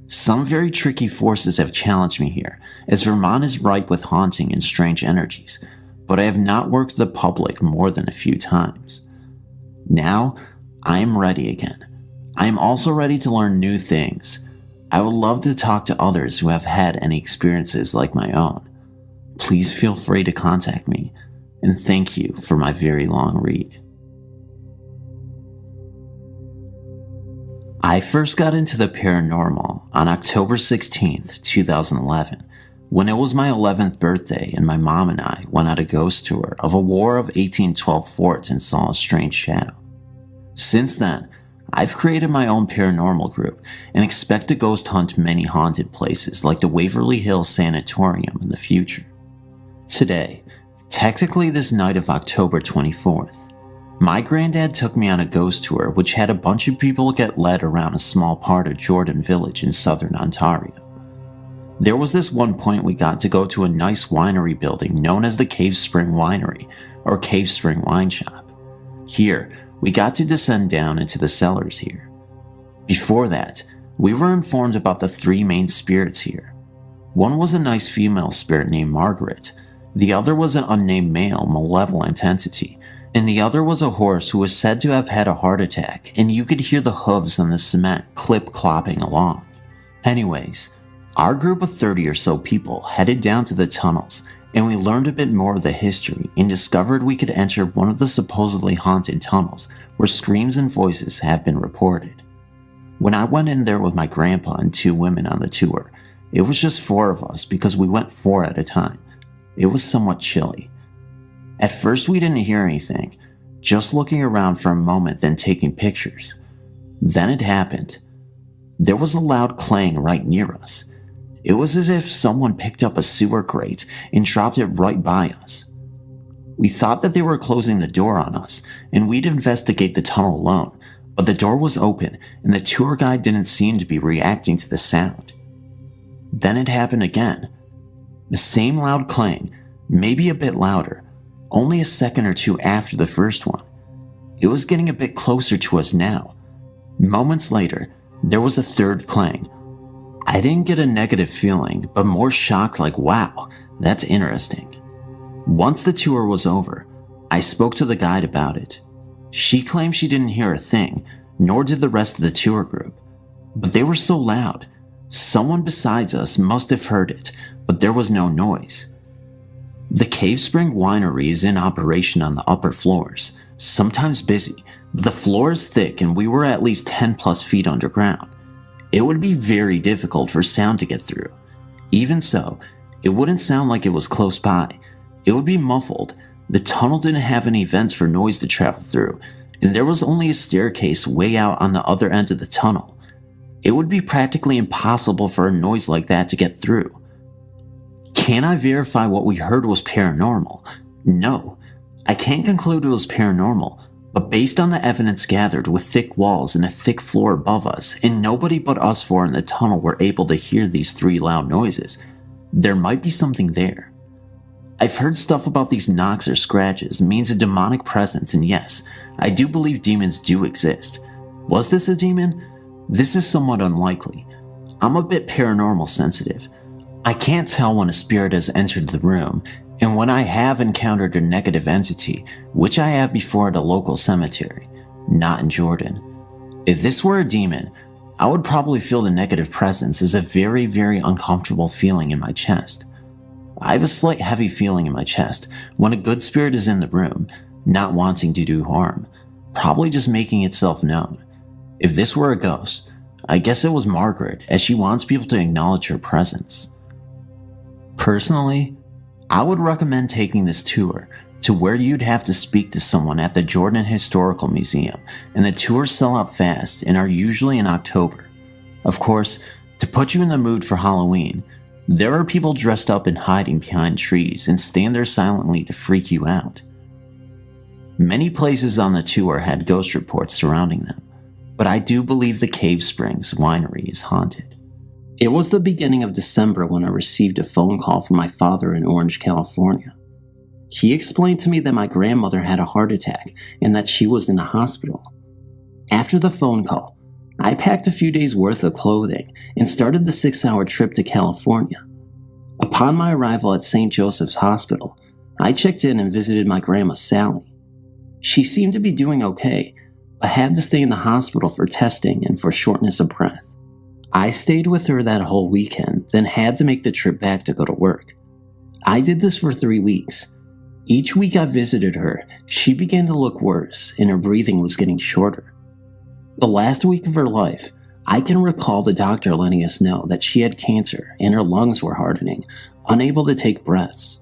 Some very tricky forces have challenged me here, as Vermont is ripe with haunting and strange energies, but I have not worked the public more than a few times. Now, I am ready again. I am also ready to learn new things. I would love to talk to others who have had any experiences like my own. Please feel free to contact me, and thank you for my very long read. I first got into the paranormal on October 16th, 2011, when it was my 11th birthday and my mom and I went on a ghost tour of a War of 1812 fort and saw a strange shadow. Since then, I've created my own paranormal group and expect to ghost hunt many haunted places like the Waverly Hills Sanatorium in the future. Today, technically this night of October 24th, my granddad took me on a ghost tour which had a bunch of people get led around a small part of Jordan Village in southern Ontario. There was this one point we got to go to a nice winery building known as the Cave Spring Winery or Cave Spring Wine Shop. Here, we got to descend down into the cellars here. Before that, we were informed about the 3 main spirits here. One was a nice female spirit named Margaret, the other was an unnamed male malevolent entity, and the other was a horse who was said to have had a heart attack, and you could hear the hooves on the cement clip-clopping along. Anyways, our group of 30 or so people headed down to the tunnels, and we learned a bit more of the history and discovered we could enter one of the supposedly haunted tunnels where screams and voices have been reported. When I went in there with my grandpa and 2 women on the tour, it was just 4 of us because we went 4 at a time. It was somewhat chilly. At first we didn't hear anything, just looking around for a moment then taking pictures. Then it happened. There was a loud clang right near us. It was as if someone picked up a sewer grate and dropped it right by us. We thought that they were closing the door on us, and we'd investigate the tunnel alone, but the door was open and the tour guide didn't seem to be reacting to the sound. Then it happened again. The same loud clang, maybe a bit louder, only a second or 2 after the first one. It was getting a bit closer to us now. Moments later, there was a third clang. I didn't get a negative feeling, but more shocked like, wow, that's interesting. Once the tour was over, I spoke to the guide about it. She claimed she didn't hear a thing, nor did the rest of the tour group. But they were so loud. Someone besides us must have heard it, but there was no noise. The Cave Spring Winery is in operation on the upper floors, sometimes busy, but the floor is thick and we were at least 10 plus feet underground. It would be very difficult for sound to get through. Even so, it wouldn't sound like it was close by. It would be muffled. The tunnel didn't have any vents for noise to travel through, and there was only a staircase way out on the other end of the tunnel. It would be practically impossible for a noise like that to get through. Can I verify what we heard was paranormal? No. I can't conclude it was paranormal, but based on the evidence gathered with thick walls and a thick floor above us, and nobody but us 4 in the tunnel were able to hear these 3 loud noises, there might be something there. I've heard stuff about these knocks or scratches means a demonic presence, and yes, I do believe demons do exist. Was this a demon? This is somewhat unlikely. I'm a bit paranormal sensitive. I can't tell when a spirit has entered the room, and when I have encountered a negative entity, which I have before at a local cemetery, not in Jordan. If this were a demon, I would probably feel the negative presence as a very, very uncomfortable feeling in my chest. I have a slight heavy feeling in my chest when a good spirit is in the room, not wanting to do harm, probably just making itself known. If this were a ghost, I guess it was Margaret, as she wants people to acknowledge her presence. Personally, I would recommend taking this tour to where you'd have to speak to someone at the Jordan Historical Museum, and the tours sell out fast and are usually in October. Of course, to put you in the mood for Halloween, there are people dressed up and hiding behind trees and stand there silently to freak you out. Many places on the tour had ghost reports surrounding them, but I do believe the Cave Springs winery is haunted. It was the beginning of December when I received a phone call from my father in Orange, California. He explained to me that my grandmother had a heart attack and that she was in the hospital. After the phone call, I packed a few days' worth of clothing and started the 6-hour trip to California. Upon my arrival at St. Joseph's Hospital, I checked in and visited my grandma Sally. She seemed to be doing okay, but had to stay in the hospital for testing and for shortness of breath. I stayed with her that whole weekend, then had to make the trip back to go to work. I did this for 3 weeks. Each week I visited her, she began to look worse and her breathing was getting shorter. The last week of her life, I can recall the doctor letting us know that she had cancer and her lungs were hardening, unable to take breaths.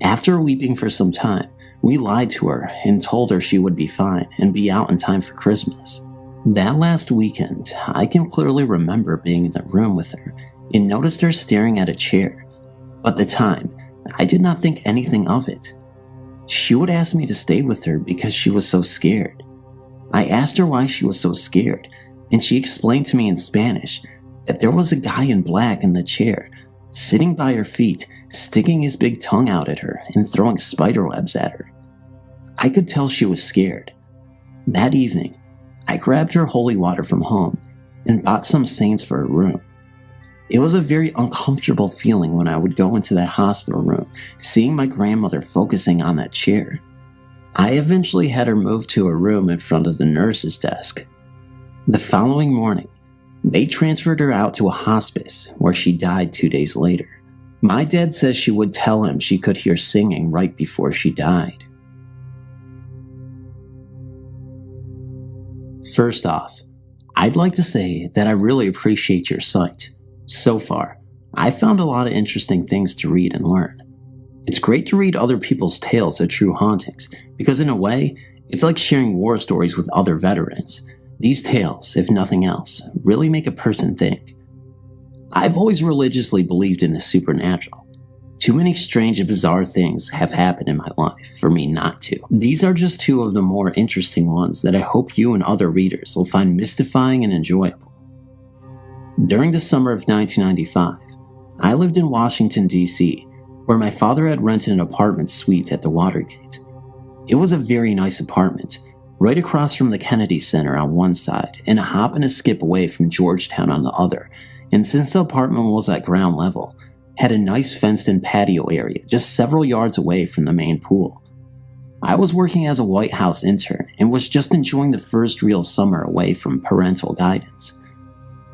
After weeping for some time, we lied to her and told her she would be fine and be out in time for Christmas. That last weekend, I can clearly remember being in the room with her and noticed her staring at a chair. But at the time, I did not think anything of it. She would ask me to stay with her because she was so scared. I asked her why she was so scared, and she explained to me in Spanish that there was a guy in black in the chair, sitting by her feet, sticking his big tongue out at her and throwing spider webs at her. I could tell she was scared. That evening, I grabbed her holy water from home and bought some saints for her room. It was a very uncomfortable feeling when I would go into that hospital room, seeing my grandmother focusing on that chair. I eventually had her moved to a room in front of the nurse's desk. The following morning, they transferred her out to a hospice where she died 2 days later. My dad says she would tell him she could hear singing right before she died. First off, I'd like to say that I really appreciate your site. So far, I've found a lot of interesting things to read and learn. It's great to read other people's tales of true hauntings, because in a way, it's like sharing war stories with other veterans. These tales, if nothing else, really make a person think. I've always religiously believed in the supernatural. Too many strange and bizarre things have happened in my life for me not to. These are just two of the more interesting ones that I hope you and other readers will find mystifying and enjoyable. During the summer of 1995, I lived in Washington, D.C., where my father had rented an apartment suite at the Watergate. It was a very nice apartment, right across from the Kennedy Center on one side and a hop and a skip away from Georgetown on the other, and since the apartment was at ground level, had a nice fenced-in patio area just several yards away from the main pool. I was working as a White House intern and was just enjoying the first real summer away from parental guidance.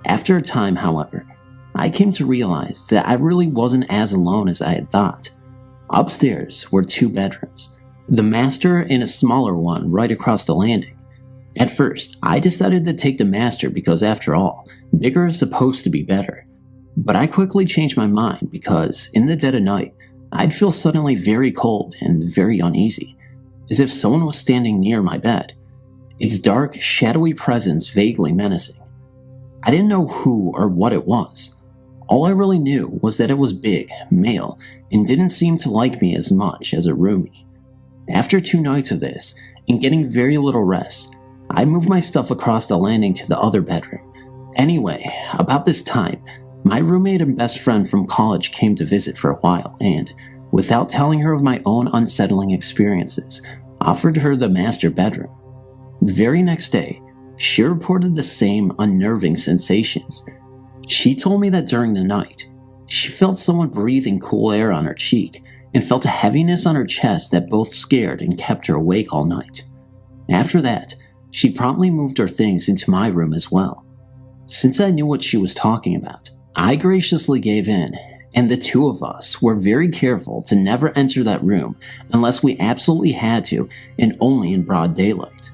After a time, however, I came to realize that I really wasn't as alone as I had thought. Upstairs were 2 bedrooms, the master and a smaller one right across the landing. At first, I decided to take the master because after all, bigger is supposed to be better. But I quickly changed my mind because, in the dead of night, I'd feel suddenly very cold and very uneasy, as if someone was standing near my bed, its dark, shadowy presence vaguely menacing. I didn't know who or what it was. All I really knew was that it was big, male, and didn't seem to like me as much as a roomie. After 2 nights of this, and getting very little rest, I moved my stuff across the landing to the other bedroom. Anyway, about this time, my roommate and best friend from college came to visit for a while and, without telling her of my own unsettling experiences, offered her the master bedroom. The very next day, she reported the same unnerving sensations. She told me that during the night, she felt someone breathing cool air on her cheek and felt a heaviness on her chest that both scared and kept her awake all night. After that, she promptly moved her things into my room as well. Since I knew what she was talking about, I graciously gave in, and the 2 of us were very careful to never enter that room unless we absolutely had to and only in broad daylight.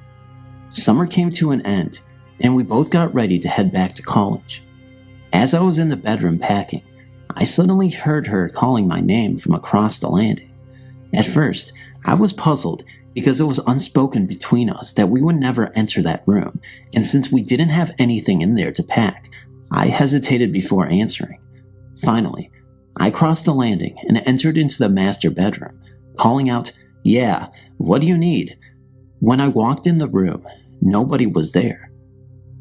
Summer came to an end, and we both got ready to head back to college. As I was in the bedroom packing, I suddenly heard her calling my name from across the landing. At first, I was puzzled because it was unspoken between us that we would never enter that room, and since we didn't have anything in there to pack, I hesitated before answering. Finally, I crossed the landing and entered into the master bedroom, calling out, "Yeah, what do you need?" When I walked in the room, nobody was there.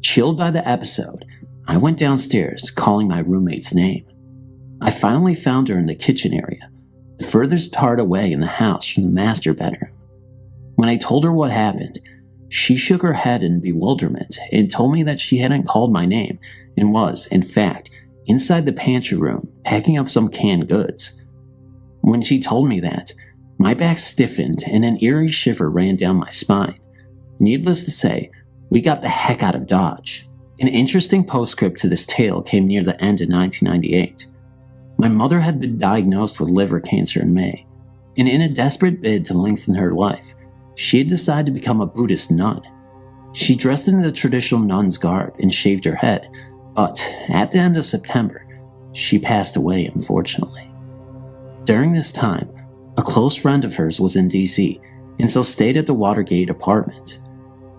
Chilled by the episode, I went downstairs, calling my roommate's name. I finally found her in the kitchen area, the furthest part away in the house from the master bedroom. When I told her what happened, she shook her head in bewilderment and told me that she hadn't called my name and was, in fact, inside the pantry room packing up some canned goods. When she told me that, my back stiffened and an eerie shiver ran down my spine. Needless to say, we got the heck out of Dodge. An interesting postscript to this tale came near the end of 1998. My mother had been diagnosed with liver cancer in May, and in a desperate bid to lengthen her life, she had decided to become a Buddhist nun. She dressed in the traditional nun's garb and shaved her head, but at the end of September, she passed away unfortunately. During this time, a close friend of hers was in DC, and so stayed at the Watergate apartment.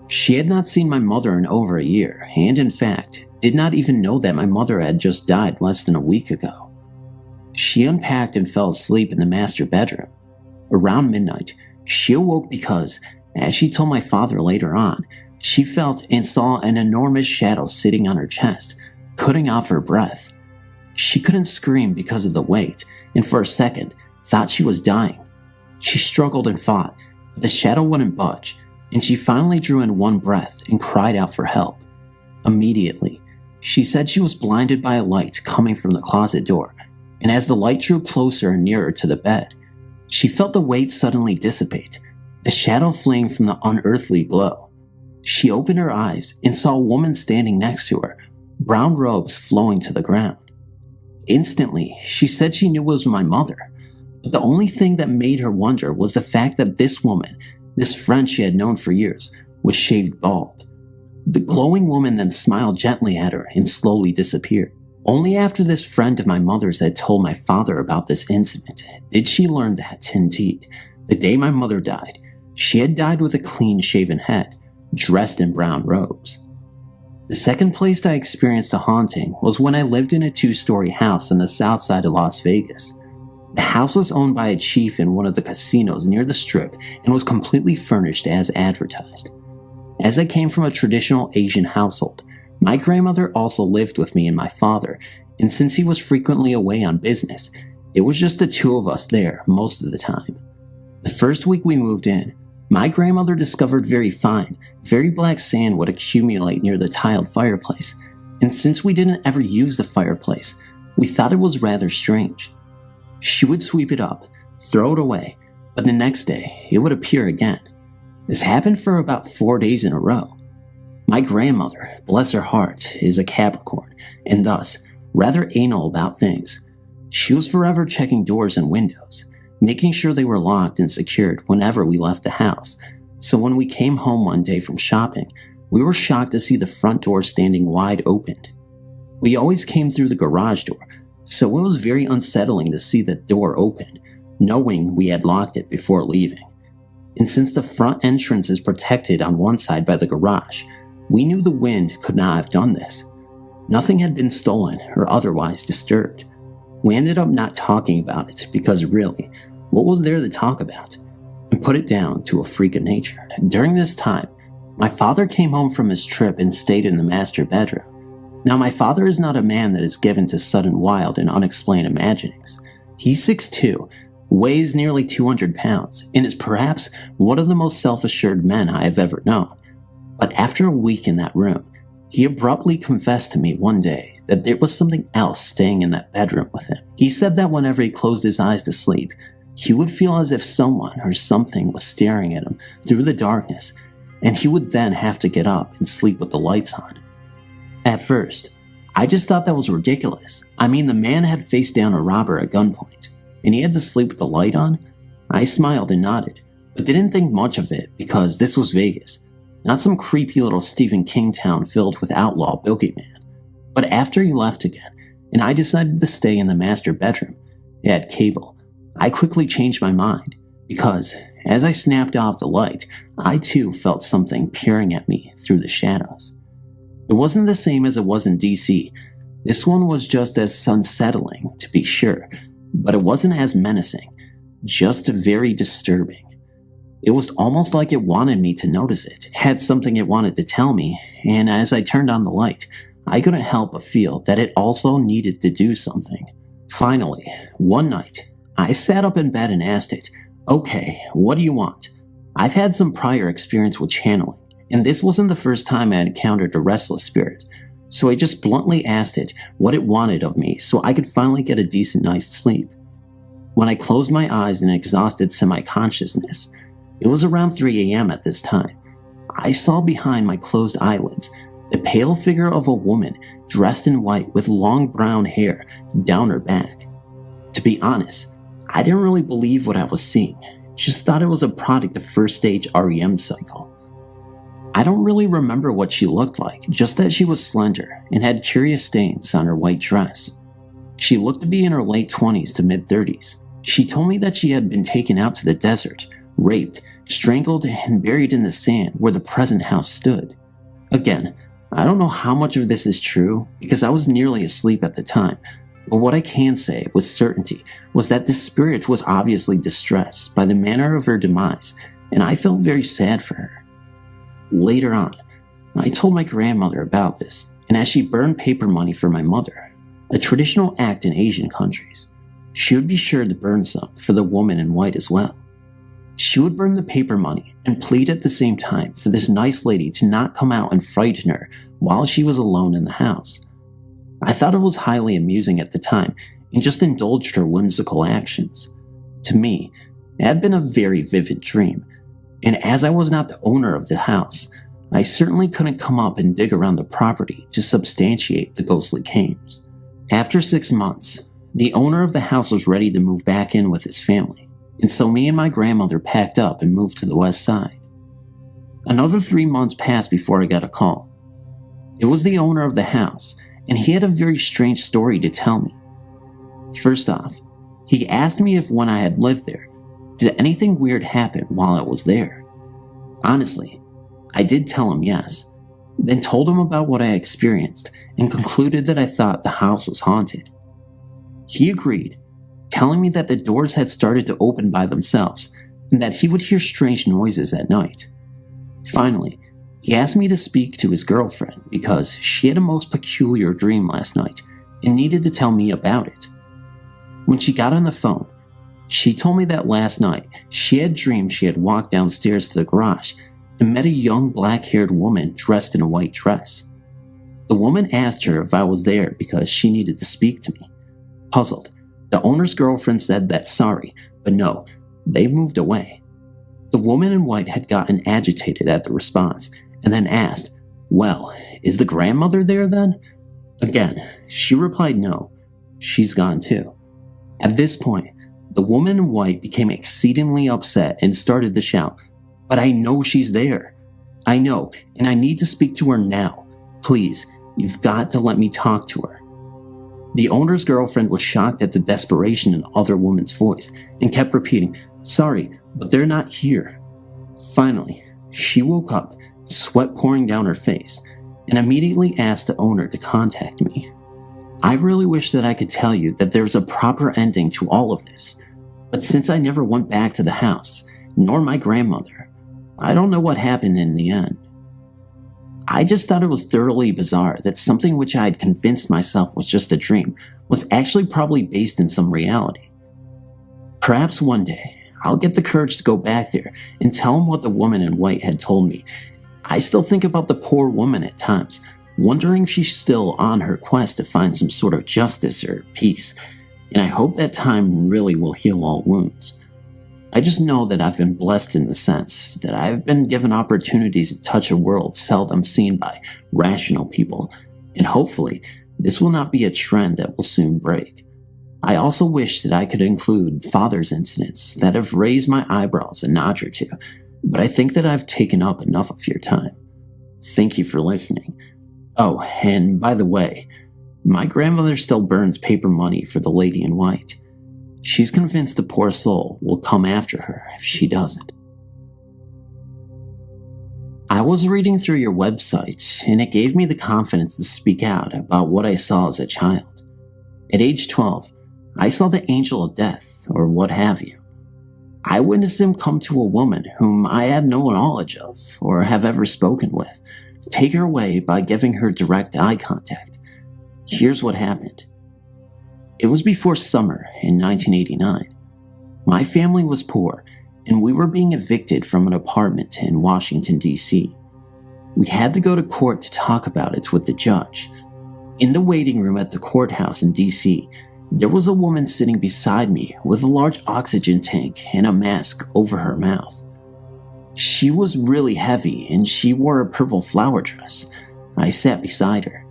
She had not seen my mother in over a year, and in fact, did not even know that my mother had just died less than a week ago. She unpacked and fell asleep in the master bedroom. Around midnight, she awoke because, as she told my father later on, she felt and saw an enormous shadow sitting on her chest, cutting off her breath. She couldn't scream because of the weight, and for a second, thought she was dying. She struggled and fought, but the shadow wouldn't budge, and she finally drew in one breath and cried out for help. Immediately, she said she was blinded by a light coming from the closet door, and as the light drew closer and nearer to the bed, she felt the weight suddenly dissipate, the shadow fleeing from the unearthly glow. She opened her eyes and saw a woman standing next to her, brown robes flowing to the ground. Instantly, she said she knew it was my mother, but the only thing that made her wonder was the fact that this woman, this friend she had known for years, was shaved bald. The glowing woman then smiled gently at her and slowly disappeared. Only after this friend of my mother's had told my father about this incident did she learn that, indeed, the day my mother died, she had died with a clean-shaven head, dressed in brown robes. The second place I experienced a haunting was when I lived in a 2-story house on the south side of Las Vegas. The house was owned by a chief in one of the casinos near the Strip and was completely furnished as advertised. As I came from a traditional Asian household, my grandmother also lived with me and my father, and since he was frequently away on business, it was just the two of us there most of the time. The first week we moved in, my grandmother discovered very fine, very black sand would accumulate near the tiled fireplace, and since we didn't ever use the fireplace, we thought it was rather strange. She would sweep it up, throw it away, but the next day it would appear again. This happened for about 4 days in a row. My grandmother, bless her heart, is a Capricorn, and thus rather anal about things. She was forever checking doors and windows, making sure they were locked and secured whenever we left the house, so when we came home one day from shopping, we were shocked to see the front door standing wide open. We always came through the garage door, so it was very unsettling to see the door open, knowing we had locked it before leaving. And since the front entrance is protected on one side by the garage, we knew the wind could not have done this. Nothing had been stolen or otherwise disturbed. We ended up not talking about it because really, what was there to talk about? And put it down to a freak of nature. During this time, my father came home from his trip and stayed in the master bedroom. Now, my father is not a man that is given to sudden wild and unexplained imaginings. He's 6'2", weighs nearly 200 pounds, and is perhaps one of the most self-assured men I have ever known. But after a week in that room, he abruptly confessed to me one day that there was something else staying in that bedroom with him. He said that whenever he closed his eyes to sleep, he would feel as if someone or something was staring at him through the darkness, and he would then have to get up and sleep with the lights on. At first, I just thought that was ridiculous. I mean, the man had faced down a robber at gunpoint, and he had to sleep with the light on? I smiled and nodded, but didn't think much of it because this was Vegas. not some creepy little Stephen King town filled with outlaw boogeyman. But after he left again, and I decided to stay in the master bedroom, it had cable, I quickly changed my mind, because as I snapped off the light, I too felt something peering at me through the shadows. It wasn't the same as it was in DC. This one was just as unsettling, to be sure, but it wasn't as menacing, just very disturbing. It was almost like it wanted me to notice it, had something it wanted to tell me, and as I turned on the light, I couldn't help but feel that it also needed to do something. Finally, one night, I sat up in bed and asked it, "Okay, what do you want?" I've had some prior experience with channeling, and this wasn't the first time I had encountered a restless spirit, so I just bluntly asked it what it wanted of me so I could finally get a decent night's sleep. When I closed my eyes in exhausted semi-consciousness, it was around 3 a.m. at this time, I saw behind my closed eyelids the pale figure of a woman dressed in white with long brown hair down her back. To be honest, I didn't really believe what I was seeing, just thought it was a product of first stage REM cycle. I don't really remember what she looked like, just that she was slender and had curious stains on her white dress. She looked to be in her late 20s to mid 30s. She told me that she had been taken out to the desert, raped, strangled, and buried in the sand where the present house stood. Again, I don't know how much of this is true because I was nearly asleep at the time, but what I can say with certainty was that this spirit was obviously distressed by the manner of her demise, and I felt very sad for her. Later on, I told my grandmother about this, and as she burned paper money for my mother, a traditional act in Asian countries, she would be sure to burn some for the woman in white as well. She would burn the paper money and plead at the same time for this nice lady to not come out and frighten her while she was alone in the house. I thought it was highly amusing at the time and just indulged her whimsical actions. To me, it had been a very vivid dream, and as I was not the owner of the house, I certainly couldn't come up and dig around the property to substantiate the ghostly claims. After 6 months, the owner of the house was ready to move back in with his family, and so me and my grandmother packed up and moved to the west side. Another 3 months passed before I got a call. It was the owner of the house, and he had a very strange story to tell me. First off, he asked me if when I had lived there, did anything weird happen while I was there? Honestly, I did tell him yes, then told him about what I experienced and concluded that I thought the house was haunted. He agreed, telling me that the doors had started to open by themselves and that he would hear strange noises at night. Finally, he asked me to speak to his girlfriend because she had a most peculiar dream last night and needed to tell me about it. When she got on the phone, she told me that last night she had dreamed she had walked downstairs to the garage and met a young black-haired woman dressed in a white dress. The woman asked her if I was there because she needed to speak to me. Puzzled, the owner's girlfriend said that sorry, but no, they moved away. The woman in white had gotten agitated at the response and then asked, "Well, is the grandmother there then?" Again, she replied no, she's gone too. At this point, the woman in white became exceedingly upset and started to shout, "But I know she's there. I know, and I need to speak to her now. Please, you've got to let me talk to her." The owner's girlfriend was shocked at the desperation in the other woman's voice and kept repeating, "Sorry, but they're not here." Finally, she woke up, sweat pouring down her face, and immediately asked the owner to contact me. I really wish that I could tell you that there was a proper ending to all of this, but since I never went back to the house, nor my grandmother, I don't know what happened in the end. I just thought it was thoroughly bizarre that something which I had convinced myself was just a dream was actually probably based in some reality. Perhaps one day, I'll get the courage to go back there and tell him what the woman in white had told me. I still think about the poor woman at times, wondering if she's still on her quest to find some sort of justice or peace, and I hope that time really will heal all wounds. I just know that I've been blessed in the sense that I've been given opportunities to touch a world seldom seen by rational people, and hopefully this will not be a trend that will soon break. I also wish that I could include father's incidents that have raised my eyebrows a notch or two, but I think that I've taken up enough of your time. Thank you for listening. Oh, and by the way, my grandmother still burns paper money for the lady in white. She's convinced the poor soul will come after her if she doesn't. I was reading through your website, and it gave me the confidence to speak out about what I saw as a child. At age 12, I saw the angel of death, or what have you. I witnessed him come to a woman whom I had no knowledge of or have ever spoken with, take her away by giving her direct eye contact. Here's what happened. It was before summer in 1989. My family was poor, and we were being evicted from an apartment in Washington, D.C. We had to go to court to talk about it with the judge. In the waiting room at the courthouse in D.C., there was a woman sitting beside me with a large oxygen tank and a mask over her mouth. She was really heavy, and she wore a purple flower dress. I sat beside her.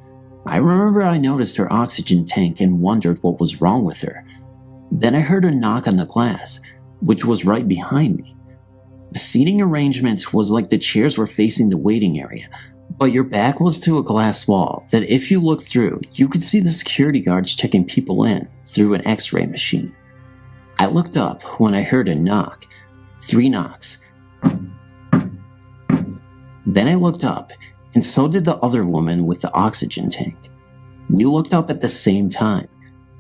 I remember I noticed her oxygen tank and wondered what was wrong with her. Then I heard a knock on the glass, which was right behind me. The seating arrangement was like the chairs were facing the waiting area, but your back was to a glass wall that if you looked through, you could see the security guards checking people in through an x-ray machine. I looked up when I heard a knock. 3 knocks. Then I looked up, and so did the other woman with the oxygen tank. We looked up at the same time.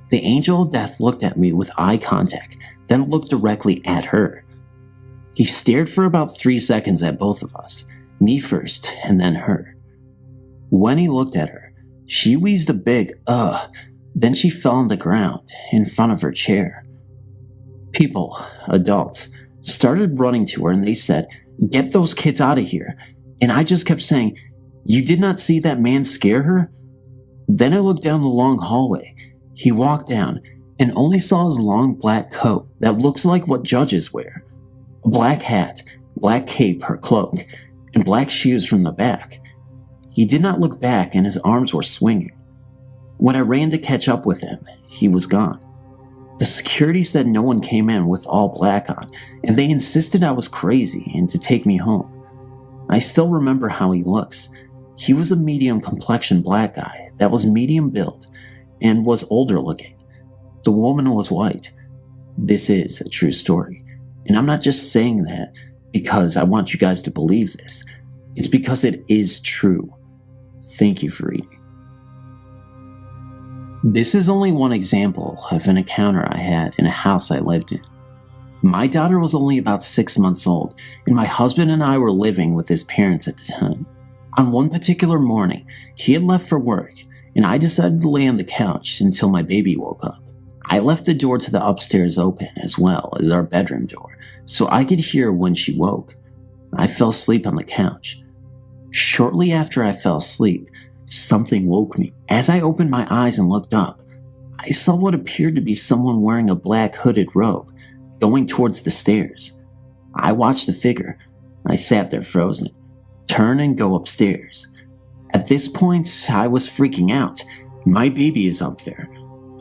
The angel of death looked at me with eye contact, then looked directly at her. He stared for about 3 seconds at both of us, me first and then her. When he looked at her, she wheezed a big then she fell on the ground in front of her chair. People, adults, started running to her and they said, "Get those kids out of here." And I just kept saying, "You did not see that man scare her?" Then I looked down the long hallway. He walked down and only saw his long black coat that looks like what judges wear. A black hat, black cape or cloak, and black shoes from the back. He did not look back and his arms were swinging. When I ran to catch up with him, he was gone. The security said no one came in with all black on, and they insisted I was crazy and to take me home. I still remember how he looks. He was a medium complexion black guy that was medium build and was older looking. The woman was white. This is a true story, and I'm not just saying that because I want you guys to believe this. It's because it is true. Thank you for reading. This is only one example of an encounter I had in a house I lived in. My daughter was only about 6 months old, and my husband and I were living with his parents at the time. On one particular morning, he had left for work, and I decided to lay on the couch until my baby woke up. I left the door to the upstairs open as well as our bedroom door, so I could hear when she woke. I fell asleep on the couch. Shortly after I fell asleep, something woke me. As I opened my eyes and looked up, I saw what appeared to be someone wearing a black hooded robe, going towards the stairs. I watched the figure. I sat there frozen, turn and go upstairs. At this point, I was freaking out. My baby is up there.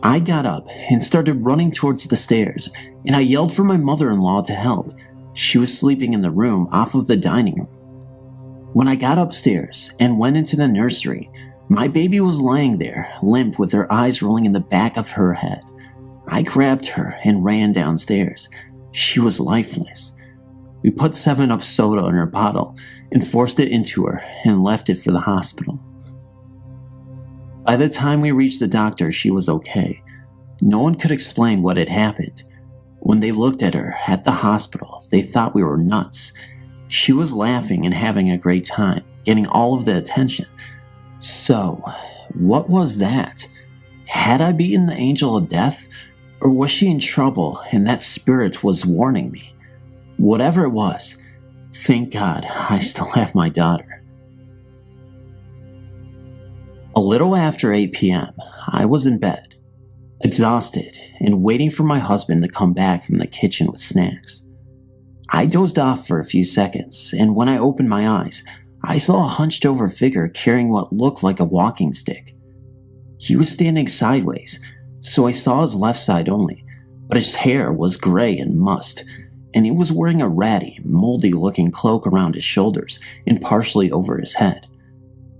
I got up and started running towards the stairs, and I yelled for my mother-in-law to help. She was sleeping in the room off of the dining room. When I got upstairs and went into the nursery, my baby was laying there, limp with her eyes rolling in the back of her head. I grabbed her and ran downstairs. She was lifeless. We put 7-Up soda in her bottle and forced it into her and left it for the hospital. By the time we reached the doctor, she was okay. No one could explain what had happened. When they looked at her at the hospital, they thought we were nuts. She was laughing and having a great time, getting all of the attention. So, what was that? Had I beaten the angel of death? Or was she in trouble and that spirit was warning me? Whatever it was, thank God I still have my daughter. A little after 8 p.m., I was in bed, exhausted and waiting for my husband to come back from the kitchen with snacks. I dozed off for a few seconds, and when I opened my eyes, I saw a hunched over figure carrying what looked like a walking stick. He was standing sideways, so I saw his left side only, but his hair was gray and mussed, and he was wearing a ratty, moldy-looking cloak around his shoulders and partially over his head.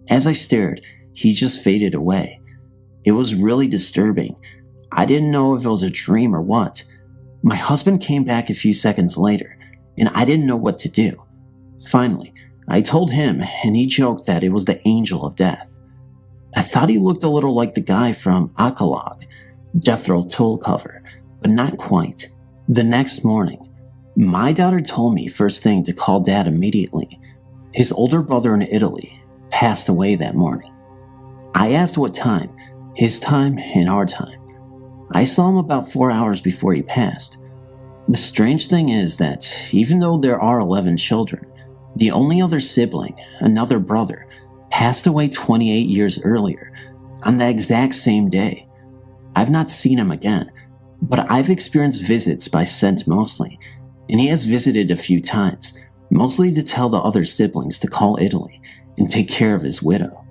As I stared, he just faded away. It was really disturbing. I didn't know if it was a dream or what. My husband came back a few seconds later, and I didn't know what to do. Finally, I told him, and he joked that it was the Angel of Death. I thought he looked a little like the guy from Akalog, Death Row Tool cover, but not quite. The next morning, my daughter told me first thing to call Dad immediately. His older brother in Italy passed away that morning. I asked what time, his time and our time. I saw him about 4 hours before he passed. The strange thing is that even though there are 11 children, the only other sibling, another brother, passed away 28 years earlier, on the exact same day. I've not seen him again, but I've experienced visits by scent mostly, and he has visited a few times, mostly to tell the other siblings to call Italy and take care of his widow.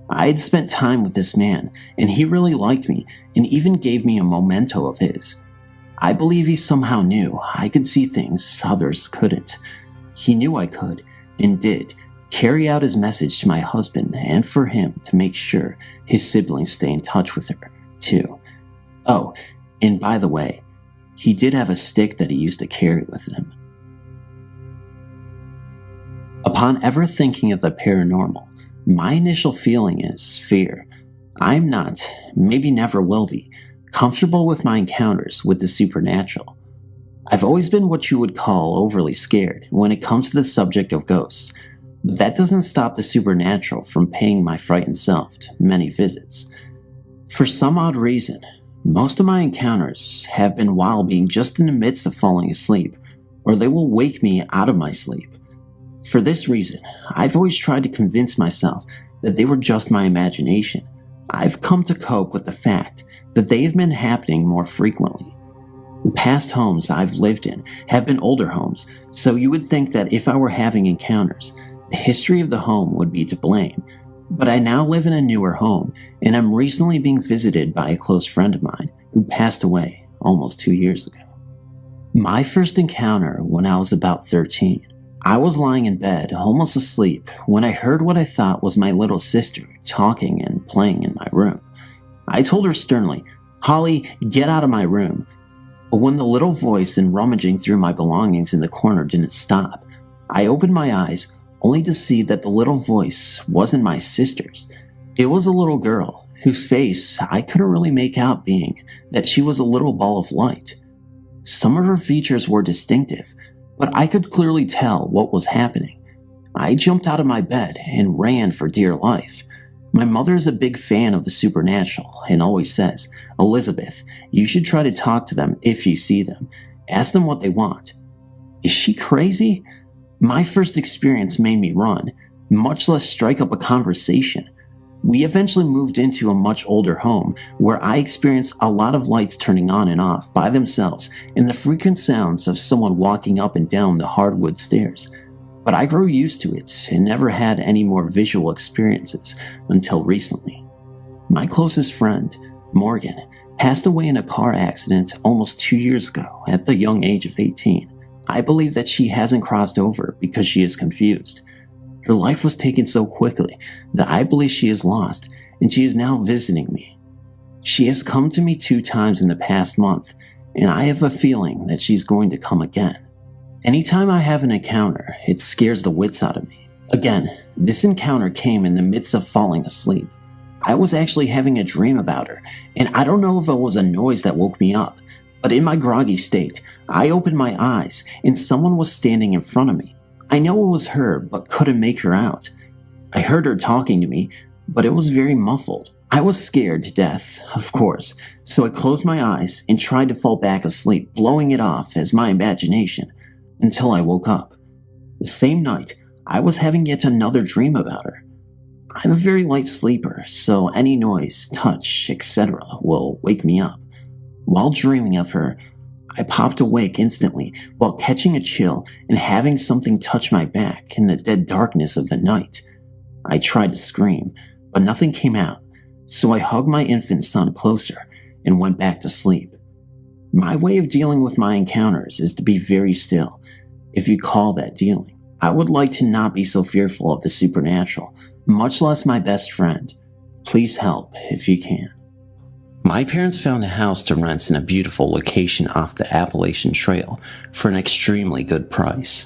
I had spent time with this man, and he really liked me and even gave me a memento of his. I believe he somehow knew I could see things others couldn't. He knew I could, and did, carry out his message to my husband and for him to make sure his siblings stay in touch with her, too. Oh, and by the way, he did have a stick that he used to carry with him. Upon ever thinking of the paranormal, my initial feeling is fear. I'm not, maybe never will be, comfortable with my encounters with the supernatural. I've always been what you would call overly scared when it comes to the subject of ghosts, but that doesn't stop the supernatural from paying my frightened self many visits. For some odd reason, most of my encounters have been while being just in the midst of falling asleep, or they will wake me out of my sleep. For this reason, I've always tried to convince myself that they were just my imagination. I've come to cope with the fact that they have been happening more frequently. The past homes I've lived in have been older homes, so you would think that if I were having encounters, the history of the home would be to blame. But I now live in a newer home, and I'm recently being visited by a close friend of mine who passed away almost 2 years ago. My first encounter when I was about 13. I was lying in bed, almost asleep, when I heard what I thought was my little sister talking and playing in my room. I told her sternly, "Holly, get out of my room." But when the little voice and rummaging through my belongings in the corner didn't stop, I opened my eyes only to see that the little voice wasn't my sister's. It was a little girl whose face I couldn't really make out, being that she was a little ball of light. Some of her features were distinctive, but I could clearly tell what was happening. I jumped out of my bed and ran for dear life. My mother is a big fan of the supernatural and always says, "Elizabeth, you should try to talk to them if you see them. Ask them what they want." Is she crazy? My first experience made me run, much less strike up a conversation. We eventually moved into a much older home where I experienced a lot of lights turning on and off by themselves and the frequent sounds of someone walking up and down the hardwood stairs. But I grew used to it and never had any more visual experiences until recently. My closest friend, Morgan, passed away in a car accident almost 2 years ago at the young age of 18. I believe that she hasn't crossed over because she is confused. Her life was taken so quickly that I believe she is lost, and she is now visiting me. She has come to me 2 times in the past month, and I have a feeling that she's going to come again. Anytime I have an encounter, it scares the wits out of me. Again, this encounter came in the midst of falling asleep. I was actually having a dream about her, and I don't know if it was a noise that woke me up, but in my groggy state, I opened my eyes and someone was standing in front of me. I know it was her, but couldn't make her out. I heard her talking to me, but it was very muffled. I was scared to death, of course, so I closed my eyes and tried to fall back asleep, blowing it off as my imagination, until I woke up. The same night, I was having yet another dream about her. I'm a very light sleeper, so any noise, touch, etc. will wake me up. While dreaming of her, I popped awake instantly while catching a chill and having something touch my back in the dead darkness of the night. I tried to scream, but nothing came out, so I hugged my infant son closer and went back to sleep. My way of dealing with my encounters is to be very still, if you call that dealing. I would like to not be so fearful of the supernatural, much less my best friend. Please help if you can. My parents found a house to rent in a beautiful location off the Appalachian Trail for an extremely good price.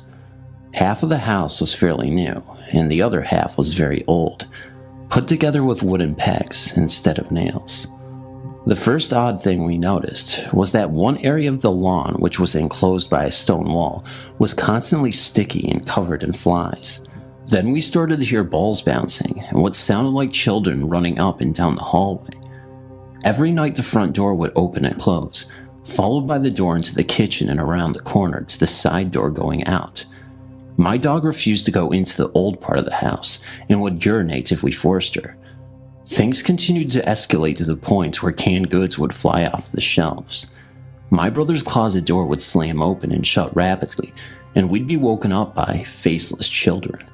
Half of the house was fairly new, and the other half was very old, put together with wooden pegs instead of nails. The first odd thing we noticed was that one area of the lawn, which was enclosed by a stone wall, was constantly sticky and covered in flies. Then we started to hear balls bouncing and what sounded like children running up and down the hallway. Every night the front door would open and close, followed by the door into the kitchen and around the corner to the side door going out. My dog refused to go into the old part of the house and would urinate if we forced her. Things continued to escalate to the point where canned goods would fly off the shelves. My brother's closet door would slam open and shut rapidly, and we'd be woken up by faceless children.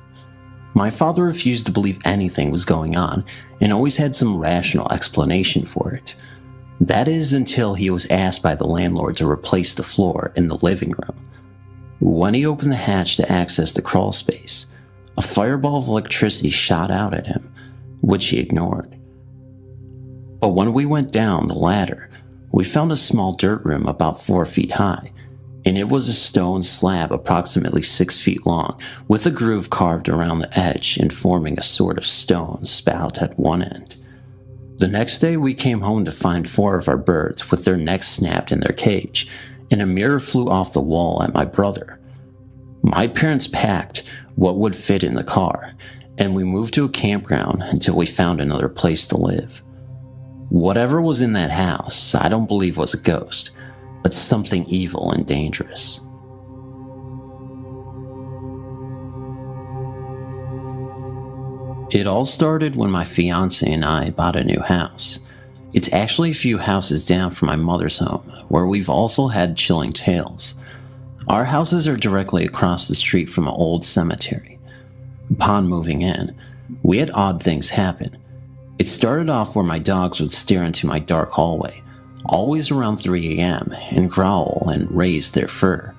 My father refused to believe anything was going on and always had some rational explanation for it. That is, until he was asked by the landlord to replace the floor in the living room. When he opened the hatch to access the crawl space, a fireball of electricity shot out at him, which he ignored. But when we went down the ladder, we found a small dirt room about 4 feet high, and it was a stone slab approximately 6 feet long, with a groove carved around the edge and forming a sort of stone spout at one end. The next day we came home to find 4 of our birds with their necks snapped in their cage, and a mirror flew off the wall at my brother. My parents packed what would fit in the car, and we moved to a campground until we found another place to live. Whatever was in that house, I don't believe was a ghost, but something evil and dangerous. It all started when my fiance and I bought a new house. It's actually a few houses down from my mother's home, where we've also had chilling tales. Our houses are directly across the street from an old cemetery. Upon moving in, we had odd things happen. It started off where my dogs would stare into my dark hallway, always around 3 a.m., and growl and raise their fur.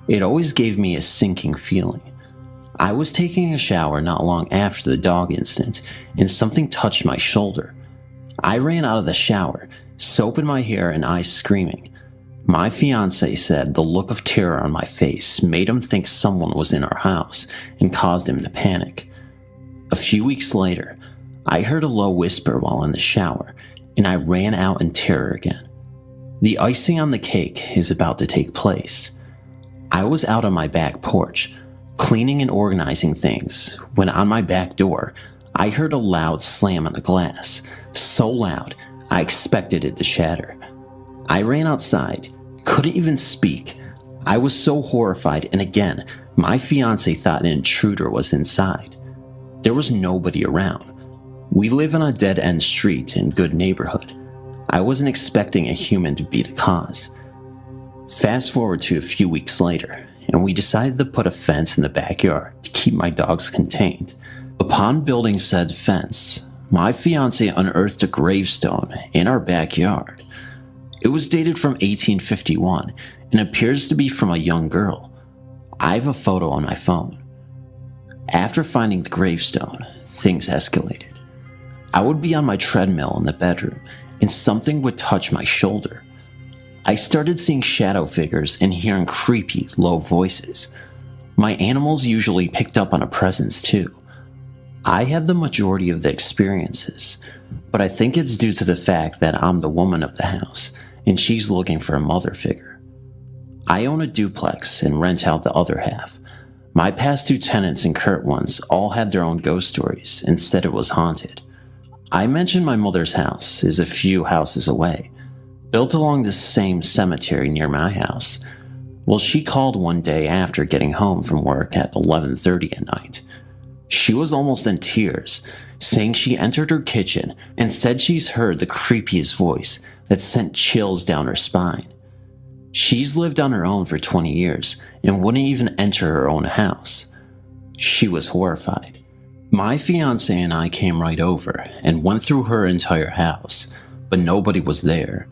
It always gave me a sinking feeling. I was taking a shower not long after the dog incident, and something touched my shoulder. I ran out of the shower, soap in my hair and eyes screaming. My fiancé said the look of terror on my face made him think someone was in our house and caused him to panic. A few weeks later, I heard a low whisper while in the shower, and I ran out in terror again. The icing on the cake is about to take place. I was out on my back porch, cleaning and organizing things, when on my back door, I heard a loud slam on the glass, so loud I expected it to shatter. I ran outside, couldn't even speak. I was so horrified, and again, my fiancé thought an intruder was inside. There was nobody around. We live on a dead-end street in good neighborhood. I wasn't expecting a human to be the cause. Fast forward to a few weeks later, and we decided to put a fence in the backyard to keep my dogs contained. Upon building said fence, my fiancé unearthed a gravestone in our backyard. It was dated from 1851 and appears to be from a young girl. I have a photo on my phone. After finding the gravestone, things escalated. I would be on my treadmill in the bedroom and something would touch my shoulder. I started seeing shadow figures and hearing creepy, low voices. My animals usually picked up on a presence too. I had the majority of the experiences, but I think it's due to the fact that I'm the woman of the house and she's looking for a mother figure. I own a duplex and rent out the other half. My past 2 tenants and current ones all had their own ghost stories and said it was haunted. I mentioned my mother's house is a few houses away, built along the same cemetery near my house. Well, she called one day after getting home from work at 11:30 at night. She was almost in tears, saying she entered her kitchen and said she's heard the creepiest voice that sent chills down her spine. She's lived on her own for 20 years and wouldn't even enter her own house. She was horrified. My fiancé and I came right over and went through her entire house, but nobody was there.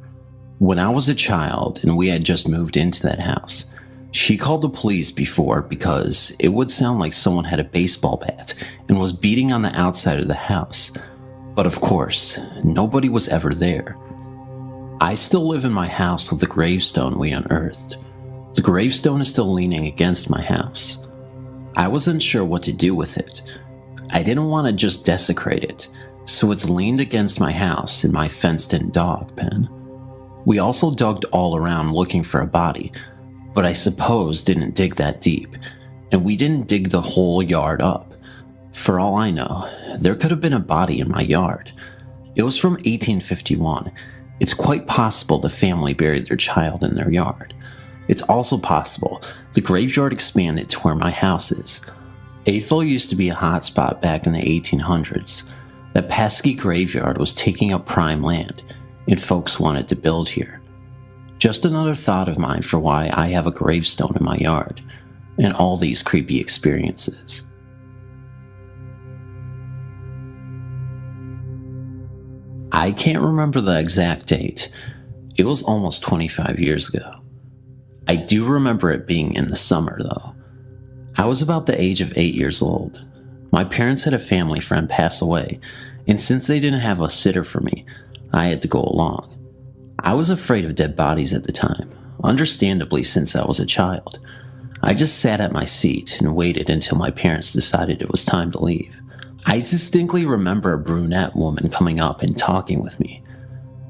When I was a child and we had just moved into that house, she called the police before because it would sound like someone had a baseball bat and was beating on the outside of the house. But of course, nobody was ever there. I still live in my house with the gravestone we unearthed. The gravestone is still leaning against my house. I wasn't sure what to do with it. I didn't want to just desecrate it, so it's leaned against my house in my fenced-in dog pen. We also dug all around looking for a body, but I suppose didn't dig that deep, and we didn't dig the whole yard up. For all I know, there could have been a body in my yard. It was from 1851. It's quite possible the family buried their child in their yard. It's also possible the graveyard expanded to where my house is. Athol used to be a hotspot back in the 1800s. That pesky graveyard was taking up prime land, and folks wanted to build here. Just another thought of mine for why I have a gravestone in my yard, and all these creepy experiences. I can't remember the exact date. It was almost 25 years ago. I do remember it being in the summer though. I was about the age of 8 years old. My parents had a family friend pass away, and since they didn't have a sitter for me, I had to go along. I was afraid of dead bodies at the time, understandably since I was a child. I just sat at my seat and waited until my parents decided it was time to leave. I distinctly remember a brunette woman coming up and talking with me.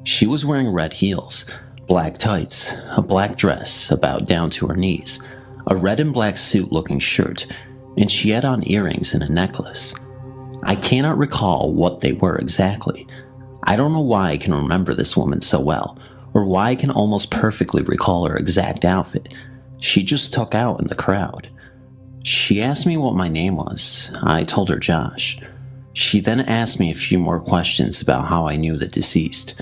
She was wearing red heels, black tights, a black dress about down to her knees, a red and black suit-looking shirt, and she had on earrings and a necklace. I cannot recall what they were exactly. I don't know why I can remember this woman so well, or why I can almost perfectly recall her exact outfit. She just stuck out in the crowd. She asked me what my name was. I told her Josh. She then asked me a few more questions about how I knew the deceased.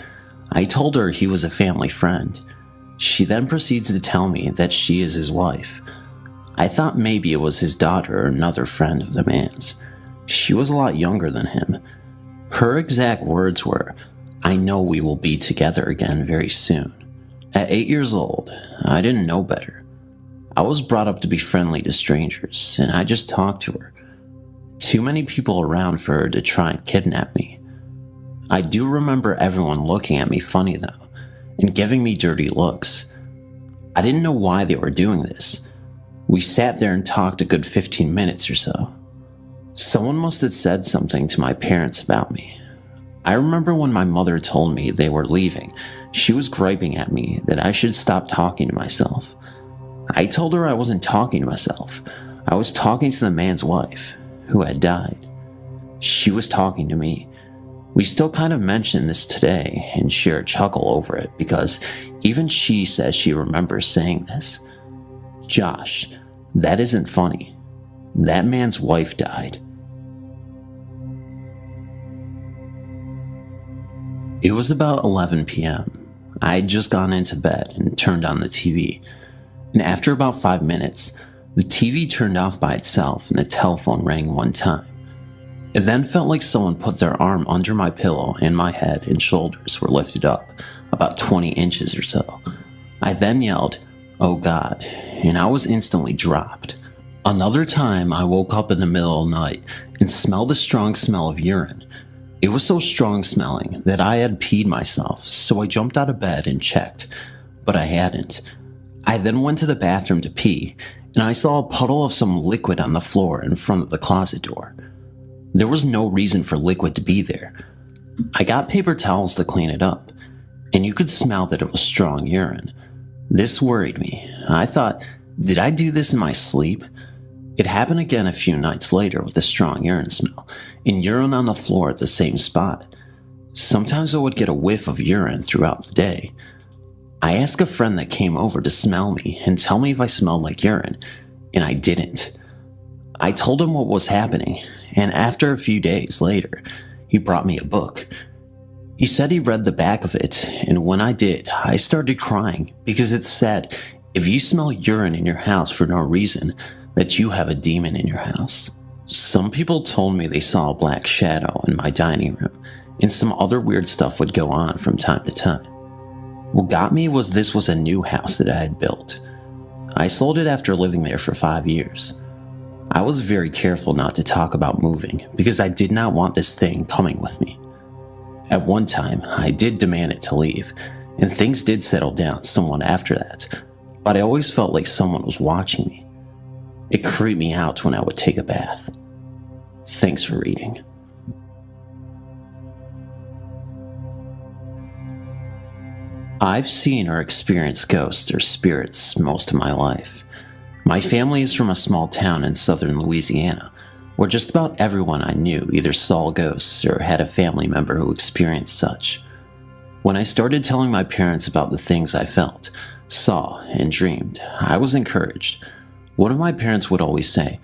I told her he was a family friend. She then proceeds to tell me that she is his wife. I thought maybe it was his daughter or another friend of the man's. She was a lot younger than him. Her exact words were, "I know we will be together again very soon." At 8 years old, I didn't know better. I was brought up to be friendly to strangers, and I just talked to her. Too many people around for her to try and kidnap me. I do remember everyone looking at me funny though, and giving me dirty looks. I didn't know why they were doing this. We sat there and talked a good 15 minutes or so. Someone must have said something to my parents about me. I remember when my mother told me they were leaving, she was griping at me that I should stop talking to myself. I told her I wasn't talking to myself. I was talking to the man's wife, who had died. She was talking to me. We still kind of mention this today and share a chuckle over it because even she says she remembers saying this. "Josh, that isn't funny. That man's wife died." It was about 11 p.m. I had just gone into bed and turned on the TV. And after about 5 minutes, the TV turned off by itself and the telephone rang one time. It then felt like someone put their arm under my pillow and my head and shoulders were lifted up about 20 inches or so. I then yelled, "Oh God," and I was instantly dropped. Another time I woke up in the middle of the night and smelled a strong smell of urine. It was so strong smelling that I had peed myself, so I jumped out of bed and checked, but I hadn't. I then went to the bathroom to pee, and I saw a puddle of some liquid on the floor in front of the closet door. There was no reason for liquid to be there. I got paper towels to clean it up, and you could smell that it was strong urine. This worried me. I thought, did I do this in my sleep? It happened again a few nights later with the strong urine smell, and urine on the floor at the same spot. Sometimes I would get a whiff of urine throughout the day. I asked a friend that came over to smell me and tell me if I smelled like urine, and I didn't. I told him what was happening, and after a few days later, he brought me a book. He said he read the back of it, and when I did, I started crying because it said, if you smell urine in your house for no reason, that you have a demon in your house. Some people told me they saw a black shadow in my dining room, and some other weird stuff would go on from time to time. What got me was this was a new house that I had built. I sold it after living there for 5 years. I was very careful not to talk about moving because I did not want this thing coming with me. At one time, I did demand it to leave, and things did settle down somewhat after that, but I always felt like someone was watching me. It creeped me out when I would take a bath. Thanks for reading. I've seen or experienced ghosts or spirits most of my life. My family is from a small town in southern Louisiana, where just about everyone I knew either saw ghosts or had a family member who experienced such. When I started telling my parents about the things I felt, saw, and dreamed, I was encouraged. One of my parents would always say,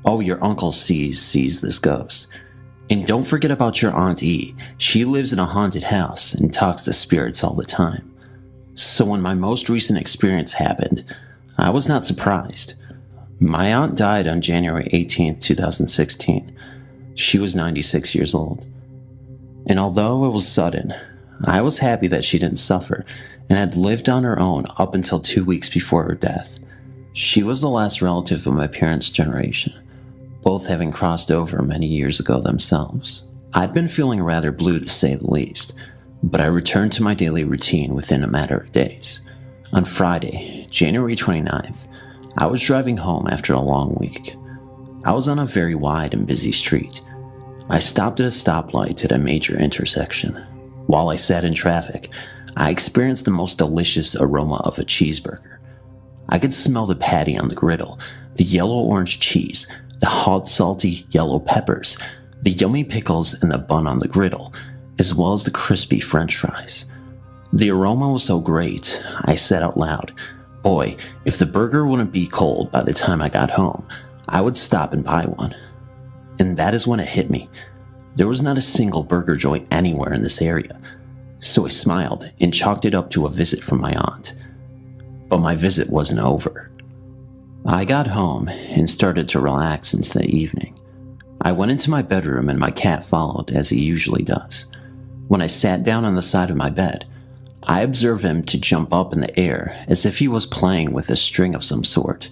"Oh, your uncle sees this ghost. And don't forget about your Aunt E. She lives in a haunted house and talks to spirits all the time." So when my most recent experience happened, I was not surprised. My aunt died on January 18th, 2016. She was 96 years old. And although it was sudden, I was happy that she didn't suffer and had lived on her own up until 2 weeks before her death. She was the last relative of my parents' generation, both having crossed over many years ago themselves. I'd been feeling rather blue to say the least, but I returned to my daily routine within a matter of days. On Friday, January 29th, I was driving home after a long week. I was on a very wide and busy street. I stopped at a stoplight at a major intersection. While I sat in traffic, I experienced the most delicious aroma of a cheeseburger. I could smell the patty on the griddle, the yellow-orange cheese, the hot, salty yellow peppers, the yummy pickles, and the bun on the griddle, as well as the crispy French fries. The aroma was so great, I said out loud, "Boy, if the burger wouldn't be cold by the time I got home, I would stop and buy one." And that is when it hit me. There was not a single burger joint anywhere in this area, so I smiled and chalked it up to a visit from my aunt. But my visit wasn't over. I got home and started to relax into the evening. I went into my bedroom and my cat followed, as he usually does. When I sat down on the side of my bed, I observed him to jump up in the air as if he was playing with a string of some sort.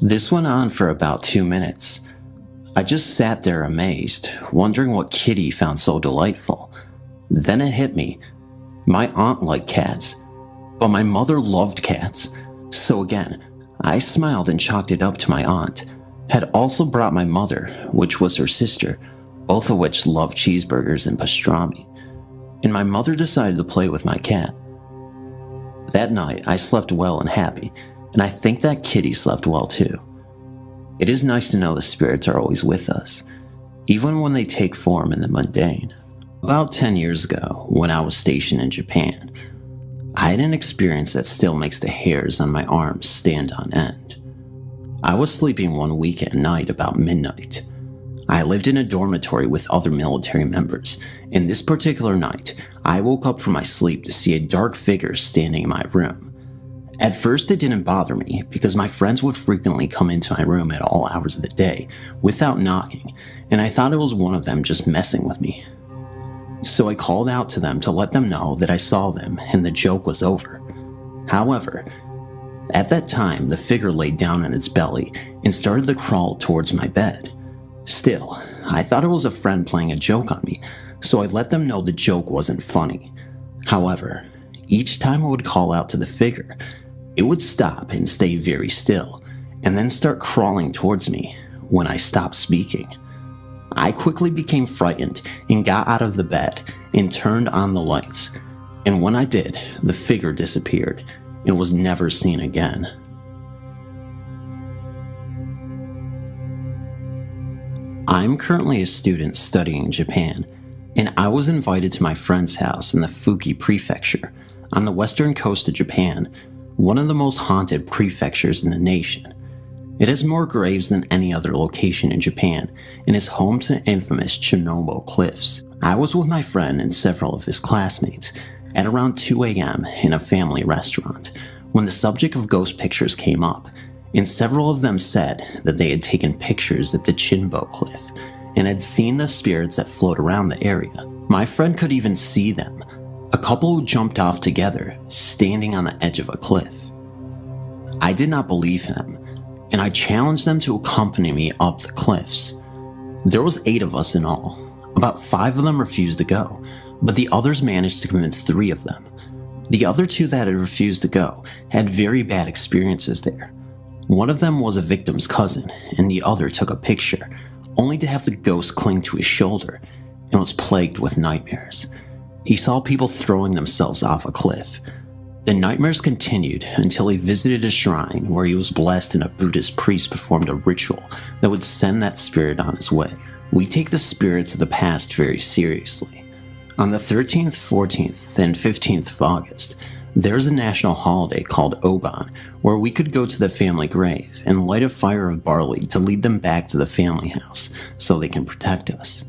This went on for about 2 minutes. I just sat there amazed, wondering what kitty he found so delightful. Then it hit me. My aunt liked cats, but my mother loved cats. So again, I smiled and chalked it up to my aunt. Had also brought my mother, which was her sister, both of which loved cheeseburgers and pastrami. And my mother decided to play with my cat. That night, I slept well and happy, and I think that kitty slept well too. It is nice to know the spirits are always with us, even when they take form in the mundane. About 10 years ago, when I was stationed in Japan, I had an experience that still makes the hairs on my arms stand on end. I was sleeping one weekend night about midnight. I lived in a dormitory with other military members, and this particular night, I woke up from my sleep to see a dark figure standing in my room. At first, it didn't bother me because my friends would frequently come into my room at all hours of the day without knocking, and I thought it was one of them just messing with me. So I called out to them to let them know that I saw them and the joke was over. However, at that time, the figure laid down on its belly and started to crawl towards my bed. Still, I thought it was a friend playing a joke on me, so I let them know the joke wasn't funny. However, each time I would call out to the figure, it would stop and stay very still, and then start crawling towards me when I stopped speaking. I quickly became frightened and got out of the bed and turned on the lights, and when I did, the figure disappeared and was never seen again. I'm currently a student studying in Japan, and I was invited to my friend's house in the Fuki Prefecture, on the western coast of Japan, one of the most haunted prefectures in the nation. It has more graves than any other location in Japan, and is home to the infamous Chernobyl cliffs. I was with my friend and several of his classmates at around 2 a.m. in a family restaurant, when the subject of ghost pictures came up, and several of them said that they had taken pictures at the Chinbo cliff and had seen the spirits that float around the area. My friend could even see them. A couple who jumped off together, standing on the edge of a cliff. I did not believe him, and I challenged them to accompany me up the cliffs. There was 8 of us in all. About 5 of them refused to go, but the others managed to convince 3 of them. The other 2 that had refused to go had very bad experiences there. One of them was a victim's cousin, and the other took a picture, only to have the ghost cling to his shoulder, and was plagued with nightmares. He saw people throwing themselves off a cliff. The nightmares continued until he visited a shrine where he was blessed and a Buddhist priest performed a ritual that would send that spirit on his way. We take the spirits of the past very seriously. On the 13th, 14th, and 15th of August, there's a national holiday called Oban where we could go to the family grave and light a fire of barley to lead them back to the family house so they can protect us.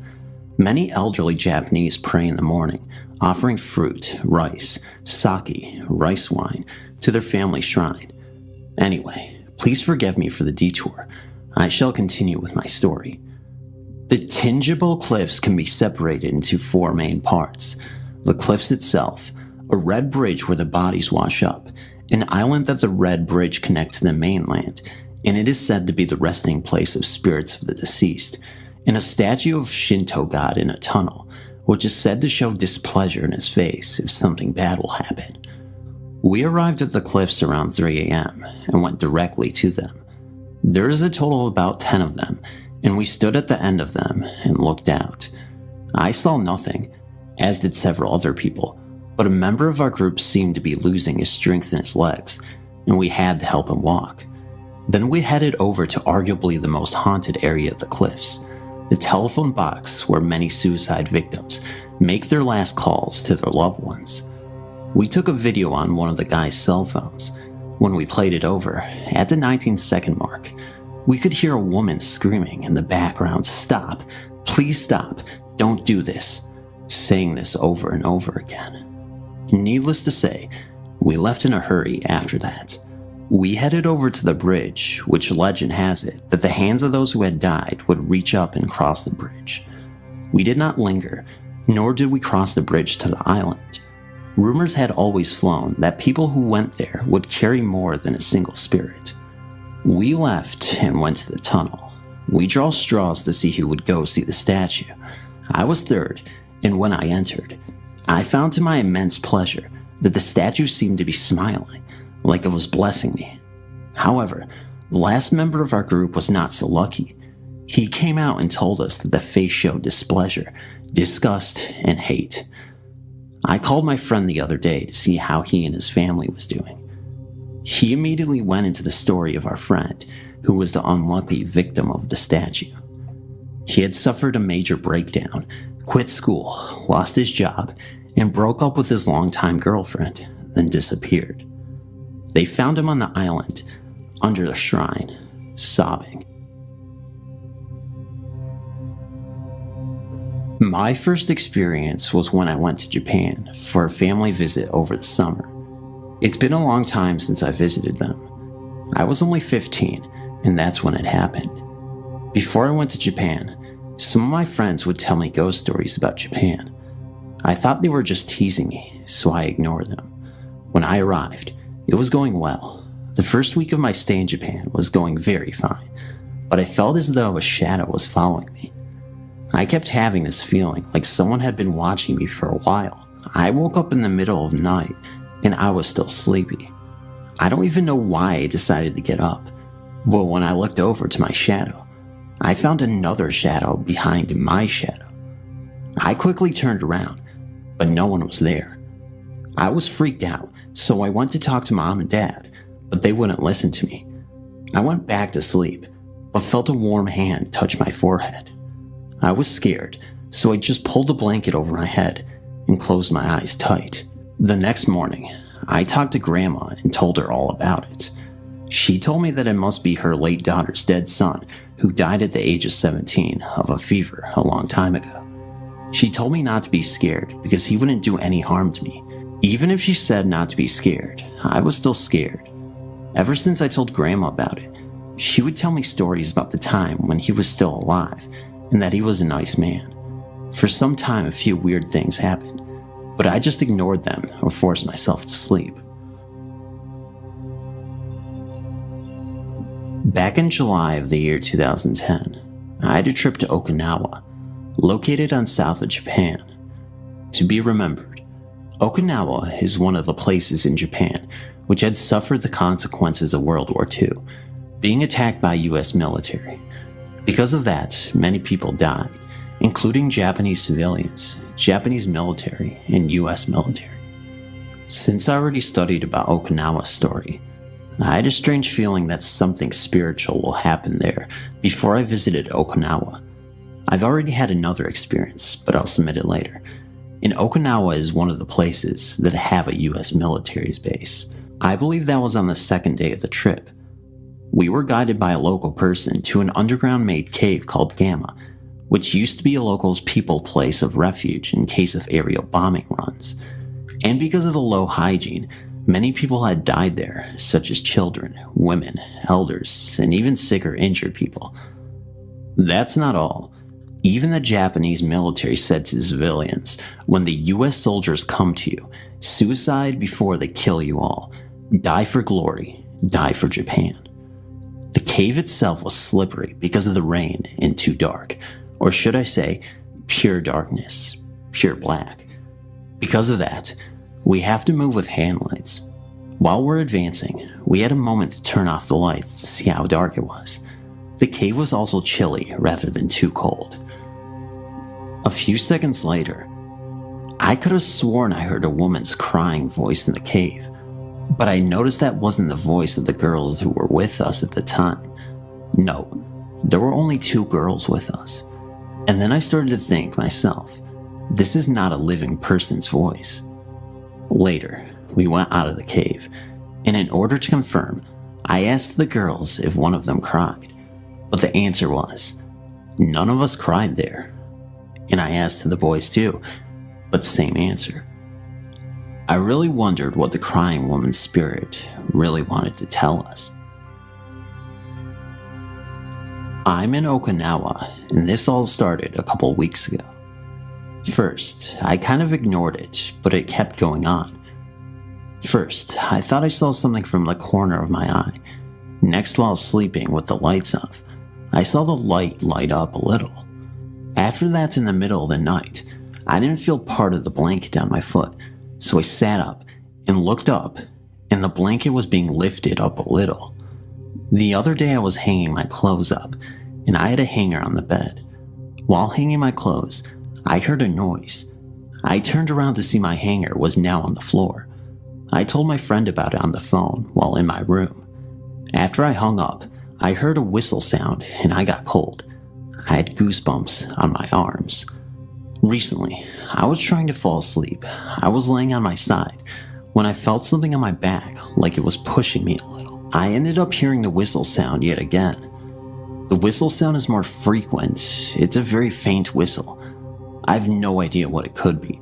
Many elderly Japanese pray in the morning, offering fruit, rice, sake, rice wine to their family shrine. Anyway, please forgive me for the detour. I shall continue with my story. The Tingible Cliffs can be separated into 4 main parts. The cliffs itself, a red bridge where the bodies wash up, an island that the red bridge connects to the mainland, and it is said to be the resting place of spirits of the deceased, and a statue of Shinto god in a tunnel, which is said to show displeasure in his face if something bad will happen. We arrived at the cliffs around 3 a.m. and went directly to them. There is a total of about 10 of them, and we stood at the end of them and looked out. I saw nothing, as did several other people, but a member of our group seemed to be losing his strength in his legs, and we had to help him walk. Then we headed over to arguably the most haunted area of the cliffs, the telephone box where many suicide victims make their last calls to their loved ones. We took a video on one of the guy's cell phones. When we played it over, at the 19-second mark, we could hear a woman screaming in the background, "Stop, please stop, don't do this," saying this over and over again. Needless to say, we left in a hurry after that. We headed over to the bridge, which legend has it that the hands of those who had died would reach up and cross the bridge. We did not linger, nor did we cross the bridge to the island. Rumors had always flown that people who went there would carry more than a single spirit. We left and went to the tunnel. We drew straws to see who would go see the statue. I was third, and when I entered, I found to my immense pleasure that the statue seemed to be smiling, like it was blessing me. However, the last member of our group was not so lucky. He came out and told us that the face showed displeasure, disgust, and hate. I called my friend the other day to see how he and his family was doing. He immediately went into the story of our friend, who was the unlucky victim of the statue. He had suffered a major breakdown, quit school, lost his job, and broke up with his longtime girlfriend, then disappeared. They found him on the island, under the shrine, sobbing. My first experience was when I went to Japan for a family visit over the summer. It's been a long time since I visited them. I was only 15, and that's when it happened. Before I went to Japan, some of my friends would tell me ghost stories about Japan. I thought they were just teasing me, so I ignored them. When I arrived, it was going well. The first week of my stay in Japan was going very fine, but I felt as though a shadow was following me. I kept having this feeling like someone had been watching me for a while. I woke up in the middle of the night, and I was still sleepy. I don't even know why I decided to get up, but when I looked over to my shadow, I found another shadow behind my shadow. I quickly turned around, but no one was there. I was freaked out, so I went to talk to Mom and Dad, but they wouldn't listen to me. I went back to sleep, but felt a warm hand touch my forehead. I was scared, so I just pulled the blanket over my head and closed my eyes tight. The next morning, I talked to Grandma and told her all about it. She told me that it must be her late daughter's dead son, who died at the age of 17 of a fever a long time ago. She told me not to be scared because he wouldn't do any harm to me. Even if she said not to be scared, I was still scared. Ever since I told Grandma about it, she would tell me stories about the time when he was still alive and that he was a nice man. For some time, a few weird things happened. but I just ignored them or forced myself to sleep. Back in July of the year 2010, I had a trip to Okinawa, located on south of Japan. To be remembered, Okinawa is one of the places in Japan which had suffered the consequences of World War II, being attacked by US military. Because of that, many people died, including Japanese civilians, Japanese military, and US military. Since I already studied about Okinawa's story, I had a strange feeling that something spiritual will happen there before I visited Okinawa. I've already had another experience, but I'll submit it later. And Okinawa is one of the places that have a US military's base. I believe that was on the second day of the trip. We were guided by a local person to an underground-made cave called Gamma, which used to be a local's people place of refuge in case of aerial bombing runs. And because of the low hygiene, many people had died there, such as children, women, elders, and even sick or injured people. That's not all. Even the Japanese military said to civilians, when the US soldiers come to you, suicide before they kill you all. Die for glory, die for Japan. The cave itself was slippery because of the rain and too dark, or should I say, pure darkness, pure black. Because of that, we have to move with hand lights. While we're advancing, we had a moment to turn off the lights to see how dark it was. The cave was also chilly rather than too cold. A few seconds later, I could have sworn I heard a woman's crying voice in the cave, but I noticed that wasn't the voice of the girls who were with us at the time. No, there were only 2 girls with us. And then I started to think myself, this is not a living person's voice. Later, we went out of the cave, and in order to confirm, I asked the girls if one of them cried, but the answer was, none of us cried there. And I asked the boys too, but same answer. I really wondered what the crying woman's spirit really wanted to tell us. I'm in Okinawa, and this all started a couple weeks ago. First, I kind of ignored it, but it kept going on. First, I thought I saw something from the corner of my eye. Next, while sleeping with the lights off, I saw the light up a little. After that, in the middle of the night, I didn't feel part of the blanket on my foot, so I sat up and looked up, and the blanket was being lifted up a little. The other day I was hanging my clothes up, and I had a hanger on the bed. While hanging my clothes, I heard a noise. I turned around to see my hanger was now on the floor. I told my friend about it on the phone while in my room. After I hung up, I heard a whistle sound and I got cold. I had goosebumps on my arms. Recently, I was trying to fall asleep. I was laying on my side when I felt something on my back like it was pushing me a little. I ended up hearing the whistle sound yet again. The whistle sound is more frequent. It's a very faint whistle. I have no idea what it could be,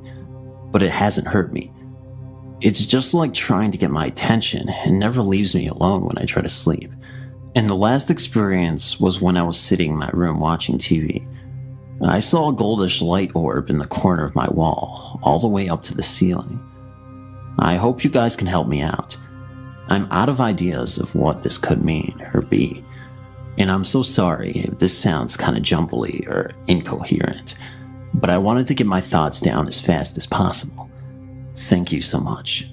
but it hasn't hurt me. It's just like trying to get my attention and never leaves me alone when I try to sleep. And the last experience was when I was sitting in my room watching TV. I saw a goldish light orb in the corner of my wall, all the way up to the ceiling. I hope you guys can help me out. I'm out of ideas of what this could mean or be, and I'm so sorry if this sounds kind of jumbly or incoherent, but I wanted to get my thoughts down as fast as possible. Thank you so much.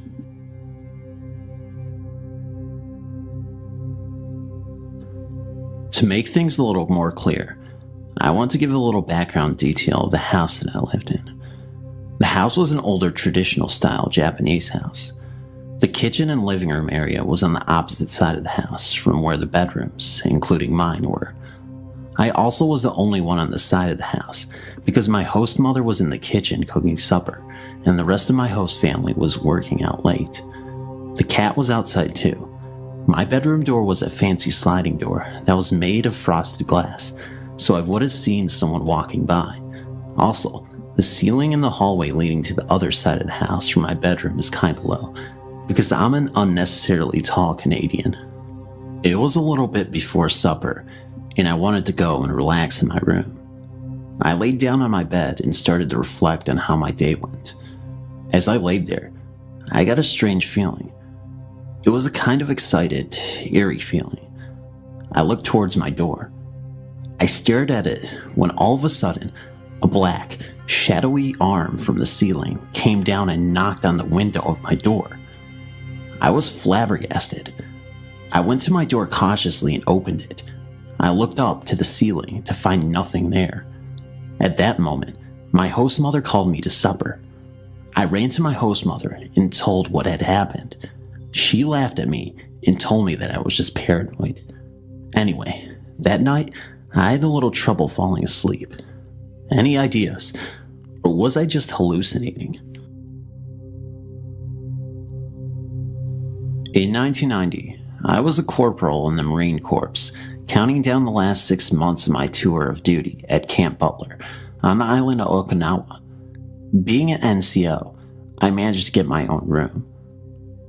To make things a little more clear, I want to give a little background detail of the house that I lived in. The house was an older traditional style Japanese house. The kitchen and living room area was on the opposite side of the house from where the bedrooms, including mine, were. I also was the only one on the side of the house because my host mother was in the kitchen cooking supper and the rest of my host family was working out late. The cat was outside too. My bedroom door was a fancy sliding door that was made of frosted glass, so I would have seen someone walking by. Also, the ceiling in the hallway leading to the other side of the house from my bedroom is kinda low, because I'm an unnecessarily tall Canadian. It was a little bit before supper, and I wanted to go and relax in my room. I laid down on my bed and started to reflect on how my day went. As I laid there, I got a strange feeling. It was a kind of excited, eerie feeling. I looked towards my door. I stared at it when all of a sudden, a black, shadowy arm from the ceiling came down and knocked on the window of my door. I was flabbergasted. I went to my door cautiously and opened it. I looked up to the ceiling to find nothing there. At that moment, my host mother called me to supper. I ran to my host mother and told what had happened. She laughed at me and told me that I was just paranoid. Anyway, that night, I had a little trouble falling asleep. Any ideas? Or was I just hallucinating? In 1990, I was a corporal in the Marine Corps, counting down the last 6 months of my tour of duty at Camp Butler on the island of Okinawa. Being an NCO, I managed to get my own room.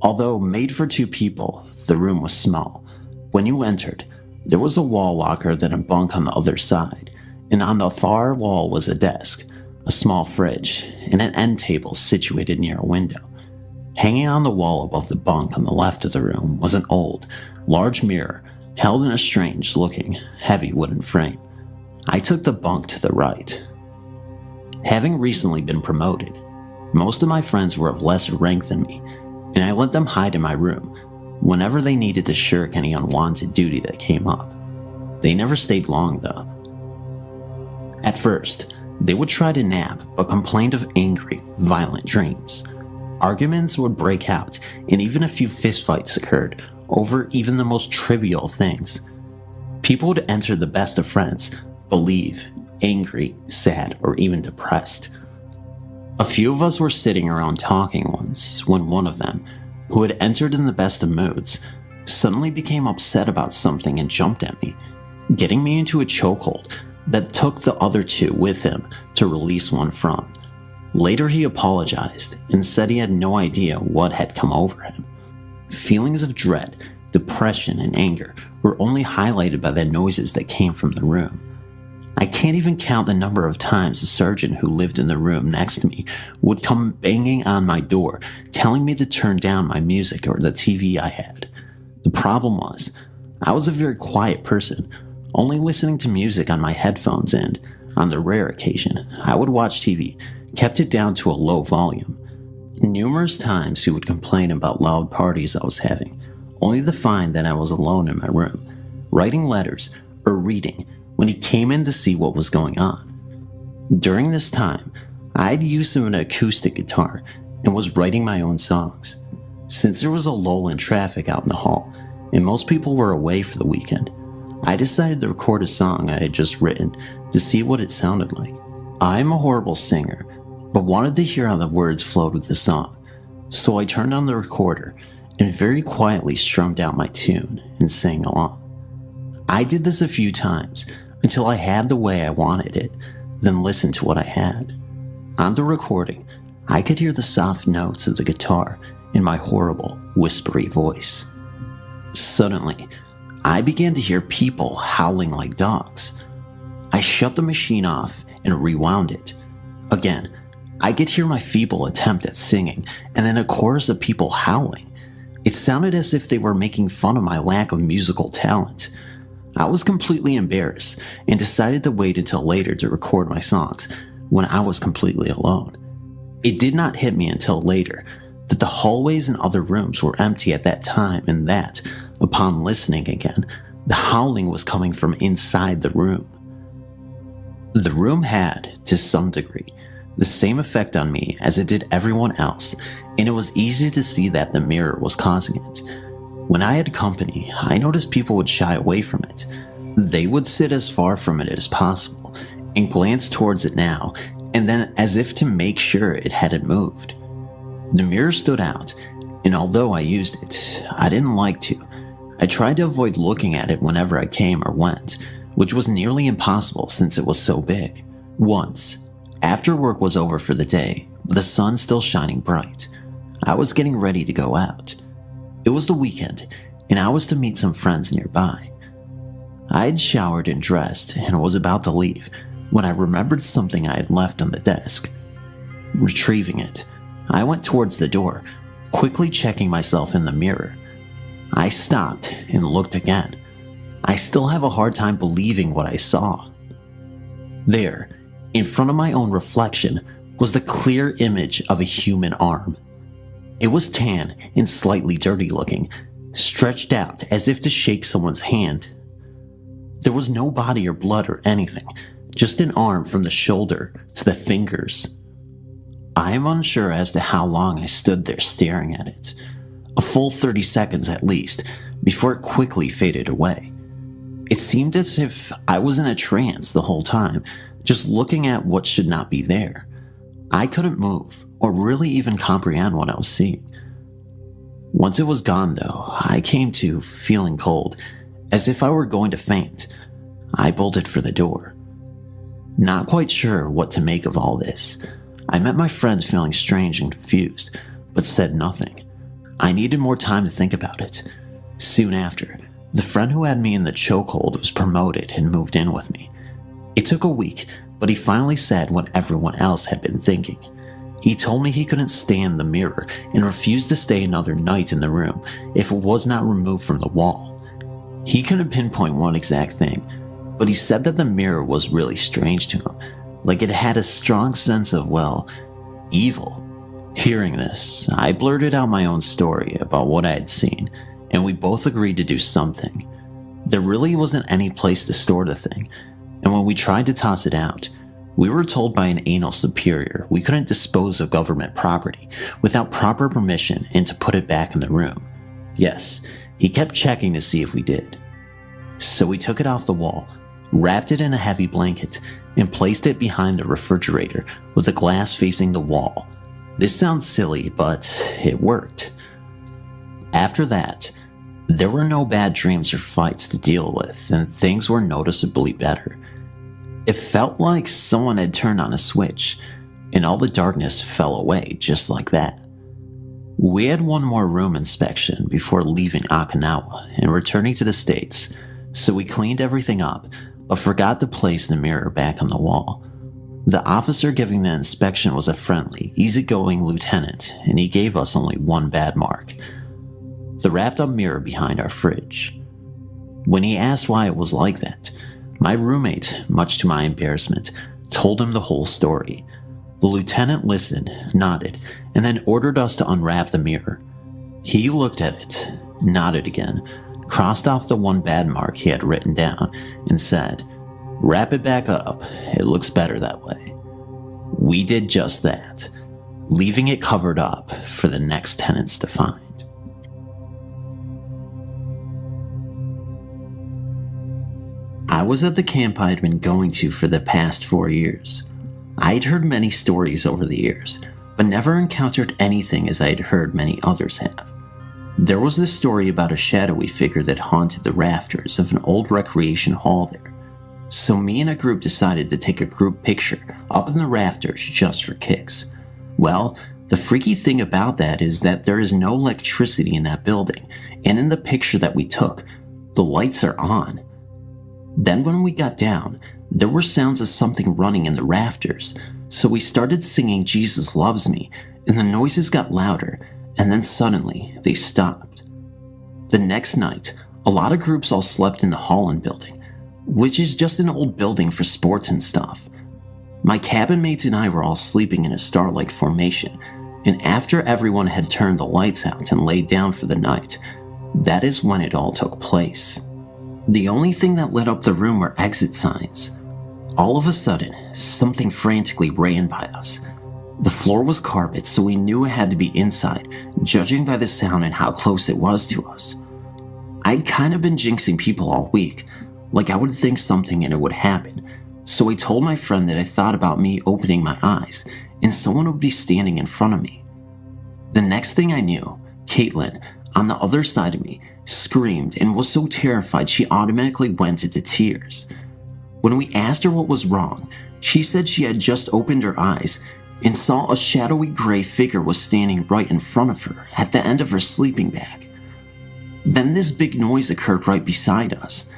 Although made for 2 people, the room was small. When you entered, there was a wall locker, then a bunk on the other side, and on the far wall was a desk, a small fridge, and an end table situated near a window. Hanging on the wall above the bunk on the left of the room was an old, large mirror held in a strange-looking, heavy wooden frame. I took the bunk to the right. Having recently been promoted, most of my friends were of lesser rank than me, and I let them hide in my room whenever they needed to shirk any unwanted duty that came up. They never stayed long, though. At first, they would try to nap, but complained of angry, violent dreams. Arguments would break out, and even a few fistfights occurred over even the most trivial things. People would enter the best of friends, believe, angry, sad, or even depressed. A few of us were sitting around talking once, when one of them, who had entered in the best of moods, suddenly became upset about something and jumped at me, getting me into a chokehold that took the other 2 with him to release one from. Later he apologized and said he had no idea what had come over him. Feelings of dread, depression, and anger were only highlighted by the noises that came from the room. I can't even count the number of times the sergeant who lived in the room next to me would come banging on my door, telling me to turn down my music or the TV I had. The problem was, I was a very quiet person, only listening to music on my headphones, and, on the rare occasion, I would watch TV, kept it down to a low volume. Numerous times he would complain about loud parties I was having, only to find that I was alone in my room, writing letters or reading when he came in to see what was going on. During this time, I had use of an acoustic guitar and was writing my own songs. Since there was a lull in traffic out in the hall, and most people were away for the weekend, I decided to record a song I had just written to see what it sounded like. I'm a horrible singer, but wanted to hear how the words flowed with the song, so I turned on the recorder and very quietly strummed out my tune and sang along. I did this a few times until I had the way I wanted it, then listened to what I had. On the recording, I could hear the soft notes of the guitar in my horrible, whispery voice. Suddenly, I began to hear people howling like dogs. I shut the machine off and rewound it. Again, I could hear my feeble attempt at singing, and then a chorus of people howling. It sounded as if they were making fun of my lack of musical talent. I was completely embarrassed and decided to wait until later to record my songs when I was completely alone. It did not hit me until later that the hallways and other rooms were empty at that time, and that, upon listening again, the howling was coming from inside the room. The room had, to some degree, the same effect on me as it did everyone else, and it was easy to see that the mirror was causing it. When I had company, I noticed people would shy away from it. They would sit as far from it as possible and glance towards it now and then, as if to make sure it hadn't moved. The mirror stood out, and although I used it, I didn't like to. I tried to avoid looking at it whenever I came or went, which was nearly impossible since it was so big. Once, after work was over for the day, with the sun still shining bright, I was getting ready to go out. It was the weekend, and I was to meet some friends nearby. I had showered and dressed and was about to leave when I remembered something I had left on the desk. Retrieving it, I went towards the door, quickly checking myself in the mirror. I stopped and looked again. I still have a hard time believing what I saw. There, in front of my own reflection, was the clear image of a human arm. It was tan and slightly dirty looking, stretched out as if to shake someone's hand. There was no body or blood or anything, just an arm from the shoulder to the fingers. I am unsure as to how long I stood there staring at it. A full 30 seconds at least, before it quickly faded away. It seemed as if I was in a trance the whole time, just looking at what should not be there. I couldn't move, or really even comprehend what I was seeing. Once it was gone though, I came to feeling cold, as if I were going to faint. I bolted for the door. Not quite sure what to make of all this. I met my friend feeling strange and confused, but said nothing. I needed more time to think about it. Soon after, the friend who had me in the chokehold was promoted and moved in with me. It took a week, but he finally said what everyone else had been thinking. He told me he couldn't stand the mirror and refused to stay another night in the room if it was not removed from the wall. He couldn't pinpoint one exact thing, but he said that the mirror was really strange to him, like it had a strong sense of, well, evil. Hearing this, I blurted out my own story about what I had seen, and we both agreed to do something. There really wasn't any place to store the thing, and when we tried to toss it out, we were told by an anal superior we couldn't dispose of government property without proper permission and to put it back in the room. Yes, he kept checking to see if we did. So we took it off the wall, wrapped it in a heavy blanket, and placed it behind the refrigerator with the glass facing the wall. This sounds silly, but it worked. After that, there were no bad dreams or fights to deal with, and things were noticeably better. It felt like someone had turned on a switch, and all the darkness fell away just like that. We had one more room inspection before leaving Okinawa and returning to the States, so we cleaned everything up, but forgot to place the mirror back on the wall. The officer giving the inspection was a friendly, easygoing lieutenant, and he gave us only one bad mark: the wrapped-up mirror behind our fridge. When he asked why it was like that, my roommate, much to my embarrassment, told him the whole story. The lieutenant listened, nodded, and then ordered us to unwrap the mirror. He looked at it, nodded again, crossed off the one bad mark he had written down, and said, "Wrap it back up, it looks better that way." We did just that, leaving it covered up for the next tenants to find. I was at the camp I had been going to for the past 4 years. I had heard many stories over the years, but never encountered anything as I had heard many others have. There was this story about a shadowy figure that haunted the rafters of an old recreation hall there. So me and a group decided to take a group picture up in the rafters just for kicks. Well, the freaky thing about that is that there is no electricity in that building, and in the picture that we took, the lights are on. Then when we got down, there were sounds of something running in the rafters, so we started singing "Jesus Loves Me," and the noises got louder, and then suddenly they stopped. The next night, a lot of groups all slept in the Holland building, which is just an old building for sports and stuff. My cabin mates and I were all sleeping in a star-like formation, and after everyone had turned the lights out and laid down for the night, that is when it all took place. The only thing that lit up the room were exit signs. All of a sudden, something frantically ran by us. The floor was carpet, so we knew it had to be inside, judging by the sound and how close it was to us. I'd kind of been jinxing people all week, like I would think something and it would happen, so I told my friend that I thought about me opening my eyes and someone would be standing in front of me. The next thing I knew, Caitlin, on the other side of me, screamed and was so terrified she automatically went into tears. When we asked her what was wrong, she said she had just opened her eyes and saw a shadowy gray figure was standing right in front of her at the end of her sleeping bag. Then this big noise occurred right beside us.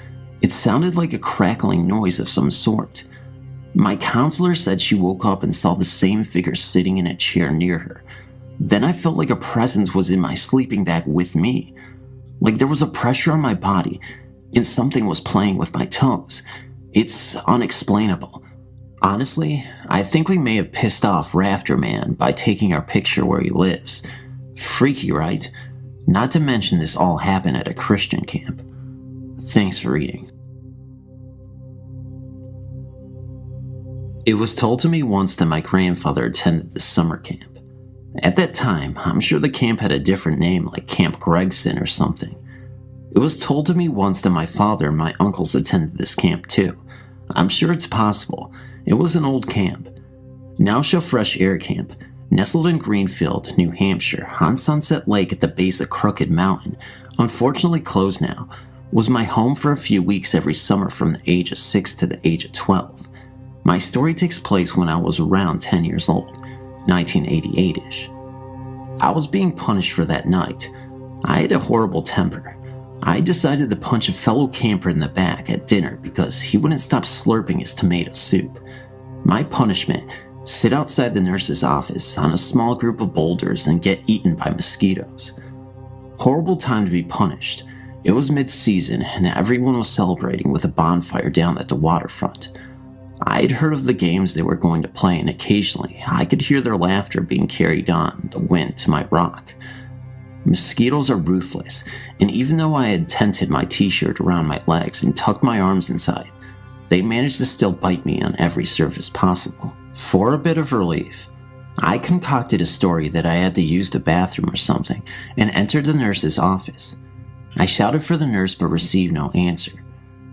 It sounded like a crackling noise of some sort. My counselor said she woke up and saw the same figure sitting in a chair near her, Then I felt like a presence was in my sleeping bag with me. Like there was a pressure on my body and something was playing with my toes. It's unexplainable. Honestly, I think we may have pissed off Rafter Man by taking our picture where he lives. Freaky, right? Not to mention this all happened at a Christian camp. Thanks for reading. It was told to me once that my grandfather attended this summer camp. At that time, I'm sure the camp had a different name like Camp Gregson or something. It was told to me once that my father and my uncles attended this camp too. I'm sure it's possible. It was an old camp. Nausea Fresh Air Camp, nestled in Greenfield, New Hampshire, on Sunset Lake at the base of Crooked Mountain, unfortunately closed now, was my home for a few weeks every summer from the age of 6 to the age of 12. My story takes place when I was around 10 years old, 1988-ish. I was being punished for that night. I had a horrible temper. I decided to punch a fellow camper in the back at dinner because he wouldn't stop slurping his tomato soup. My punishment: sit outside the nurse's office on a small group of boulders and get eaten by mosquitoes. Horrible time to be punished. It was mid-season and everyone was celebrating with a bonfire down at the waterfront. I had heard of the games they were going to play, and occasionally I could hear their laughter being carried on the wind to my rock. Mosquitoes are ruthless, and even though I had tented my t-shirt around my legs and tucked my arms inside, they managed to still bite me on every surface possible. For a bit of relief, I concocted a story that I had to use the bathroom or something and entered the nurse's office. I shouted for the nurse but received no answer.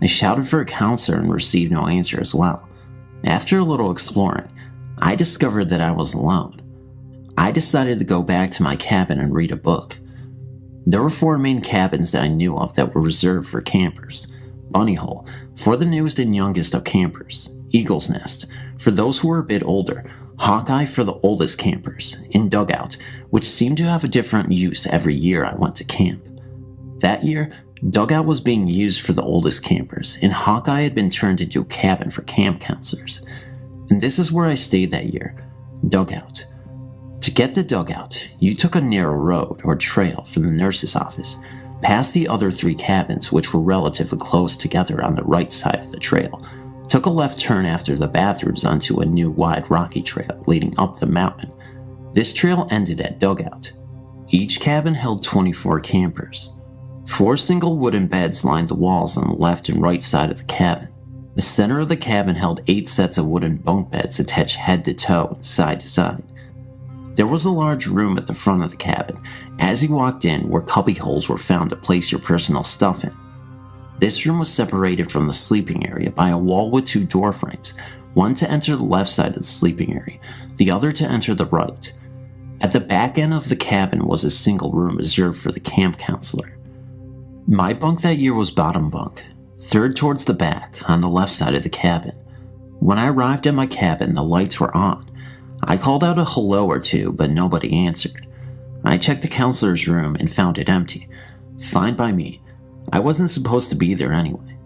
I shouted for a counselor and received no answer as well. After a little exploring, I discovered that I was alone. I decided to go back to my cabin and read a book. There were 4 main cabins that I knew of that were reserved for campers. Bunny Hole, for the newest and youngest of campers. Eagle's Nest, for those who were a bit older. Hawkeye, for the oldest campers. And Dugout, which seemed to have a different use every year I went to camp. That year, Dugout was being used for the oldest campers, and Hawkeye had been turned into a cabin for camp counselors. And this is where I stayed that year, Dugout. To get to Dugout, you took a narrow road or trail from the nurse's office, past the other 3 cabins which were relatively close together on the right side of the trail, took a left turn after the bathrooms onto a new wide rocky trail leading up the mountain. This trail ended at Dugout. Each cabin held 24 campers. 4 single wooden beds lined the walls on the left and right side of the cabin. The center of the cabin held 8 sets of wooden bunk beds attached head to toe and side to side. There was a large room at the front of the cabin, as you walked in, where cubby holes were found to place your personal stuff in. This room was separated from the sleeping area by a wall with 2 door frames, one to enter the left side of the sleeping area, the other to enter the right. At the back end of the cabin was a single room reserved for the camp counselor. My bunk that year was bottom bunk, third towards the back, on the left side of the cabin. When I arrived at my cabin, the lights were on. I called out a hello or two, but nobody answered. I checked the counselor's room and found it empty. Fine by me. I wasn't supposed to be there anyway.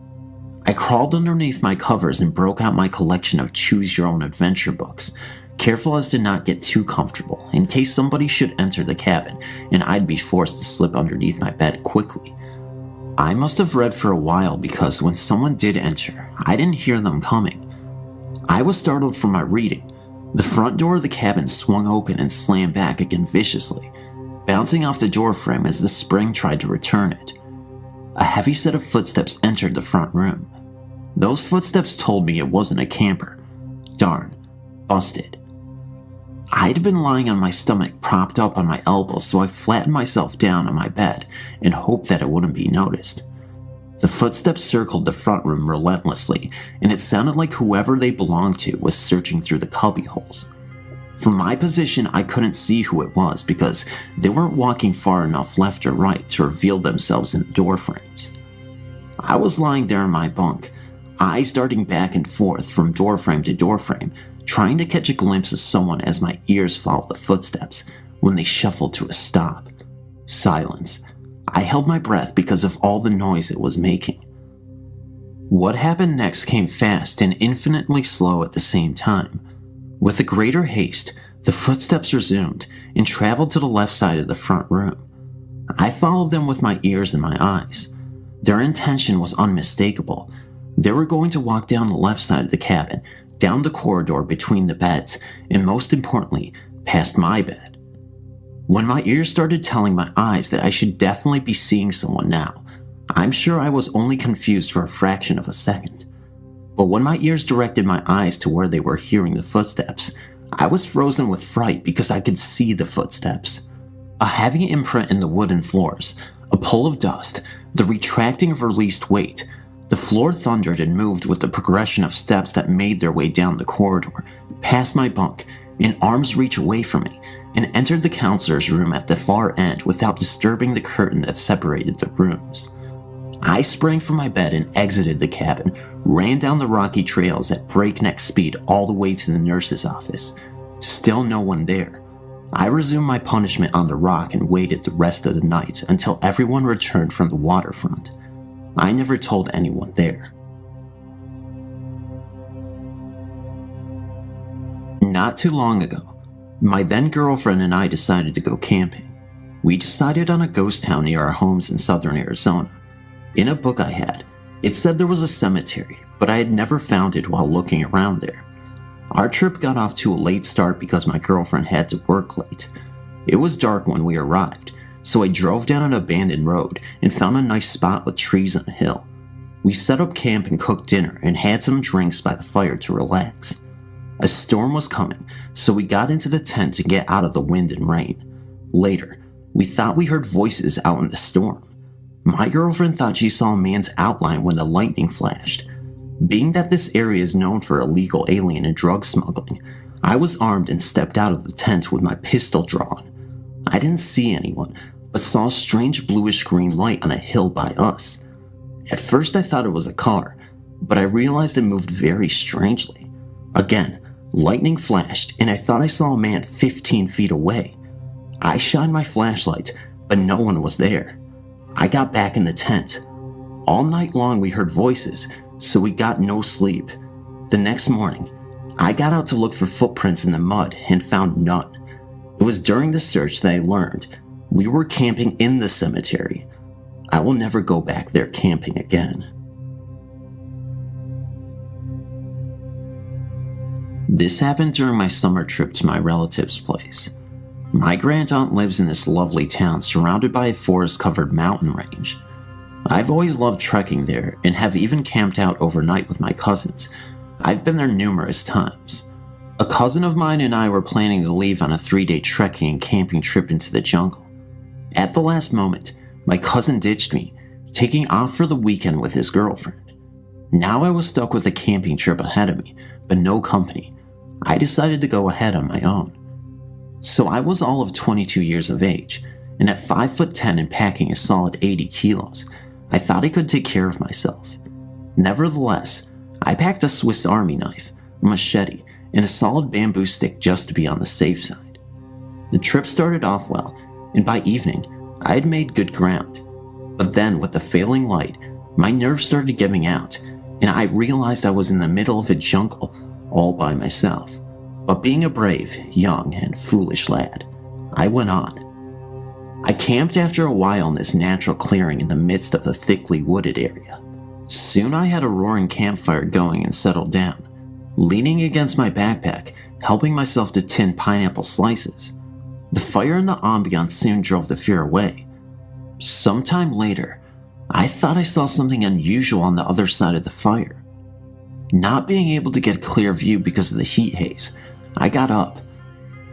I crawled underneath my covers and broke out my collection of choose-your-own-adventure books, careful as to not get too comfortable, in case somebody should enter the cabin and I'd be forced to slip underneath my bed quickly. I must have read for a while because when someone did enter, I didn't hear them coming. I was startled from my reading. The front door of the cabin swung open and slammed back again viciously, bouncing off the door frame as the spring tried to return it. A heavy set of footsteps entered the front room. Those footsteps told me it wasn't a camper. Darn. Busted. I'd been lying on my stomach propped up on my elbows, so I flattened myself down on my bed and hoped that it wouldn't be noticed. The footsteps circled the front room relentlessly, and it sounded like whoever they belonged to was searching through the cubby holes. From my position, I couldn't see who it was because they weren't walking far enough left or right to reveal themselves in the door frames. I was lying there in my bunk, eyes darting back and forth from doorframe to doorframe, trying to catch a glimpse of someone as my ears followed the footsteps when they shuffled to a stop. Silence. I held my breath because of all the noise it was making. What happened next came fast and infinitely slow at the same time. With a greater haste, The footsteps resumed and traveled to the left side of the front room. I followed them with my ears and my eyes. Their intention was unmistakable. They were going to walk down the left side of the cabin, down the corridor between the beds, and most importantly, past my bed. When my ears started telling my eyes that I should definitely be seeing someone now, I'm sure I was only confused for a fraction of a second. But when my ears directed my eyes to where they were hearing the footsteps, I was frozen with fright because I could see the footsteps. A heavy imprint in the wooden floors, a pull of dust, the retracting of released weight. The floor thundered and moved with the progression of steps that made their way down the corridor, past my bunk, in arm's reach away from me, and entered the counselor's room at the far end without disturbing the curtain that separated the rooms. I sprang from my bed and exited the cabin, ran down the rocky trails at breakneck speed all the way to the nurse's office. Still no one there. I resumed my punishment on the rock and waited the rest of the night until everyone returned from the waterfront. I never told anyone there. Not too long ago, my then girlfriend and I decided to go camping. We decided on a ghost town near our homes in southern Arizona. In a book I had, it said there was a cemetery, but I had never found it while looking around there. Our trip got off to a late start because my girlfriend had to work late. It was dark when we arrived, so I drove down an abandoned road and found a nice spot with trees on a hill. We set up camp and cooked dinner and had some drinks by the fire to relax. A storm was coming, so we got into the tent to get out of the wind and rain. Later, we thought we heard voices out in the storm. My girlfriend thought she saw a man's outline when the lightning flashed. Being that this area is known for illegal alien and drug smuggling, I was armed and stepped out of the tent with my pistol drawn. I didn't see anyone, but saw a strange bluish-green light on a hill by us. At first I thought it was a car, but I realized it moved very strangely. Again, lightning flashed, and I thought I saw a man 15 feet away. I shined my flashlight, but no one was there. I got back in the tent. All night long we heard voices, so we got no sleep. The next morning, I got out to look for footprints in the mud and found none. It was during the search that I learned we were camping in the cemetery. I will never go back there camping again. This happened during my summer trip to my relative's place. My grandaunt lives in this lovely town surrounded by a forest-covered mountain range. I've always loved trekking there and have even camped out overnight with my cousins. I've been there numerous times. A cousin of mine and I were planning to leave on a 3-day trekking and camping trip into the jungle. At the last moment, my cousin ditched me, taking off for the weekend with his girlfriend. Now I was stuck with a camping trip ahead of me, but no company. I decided to go ahead on my own. So I was all of 22 years of age, and at 5'10" and packing a solid 80 kilos, I thought I could take care of myself. Nevertheless, I packed a Swiss Army knife, a machete, and a solid bamboo stick just to be on the safe side. The trip started off well, and by evening, I had made good ground. But then, with the failing light, my nerves started giving out, and I realized I was in the middle of a jungle all by myself. But being a brave, young, and foolish lad, I went on. I camped after a while in this natural clearing in the midst of the thickly wooded area. Soon I had a roaring campfire going and settled down, leaning against my backpack, helping myself to tinned pineapple slices. The fire and the ambiance soon drove the fear away. Sometime later, I thought I saw something unusual on the other side of the fire. Not being able to get a clear view because of the heat haze, I got up.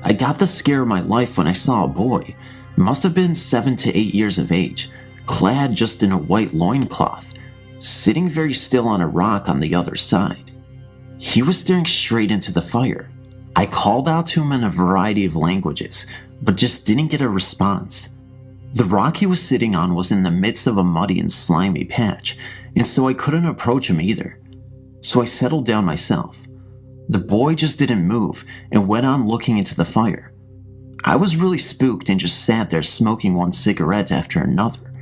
I got the scare of my life when I saw a boy, must have been 7 to 8 years of age, clad just in a white loincloth, sitting very still on a rock on the other side. He was staring straight into the fire. I called out to him in a variety of languages, but just didn't get a response. The rock he was sitting on was in the midst of a muddy and slimy patch, and so I couldn't approach him either. So I settled down myself. The boy just didn't move and went on looking into the fire. I was really spooked and just sat there smoking one cigarette after another.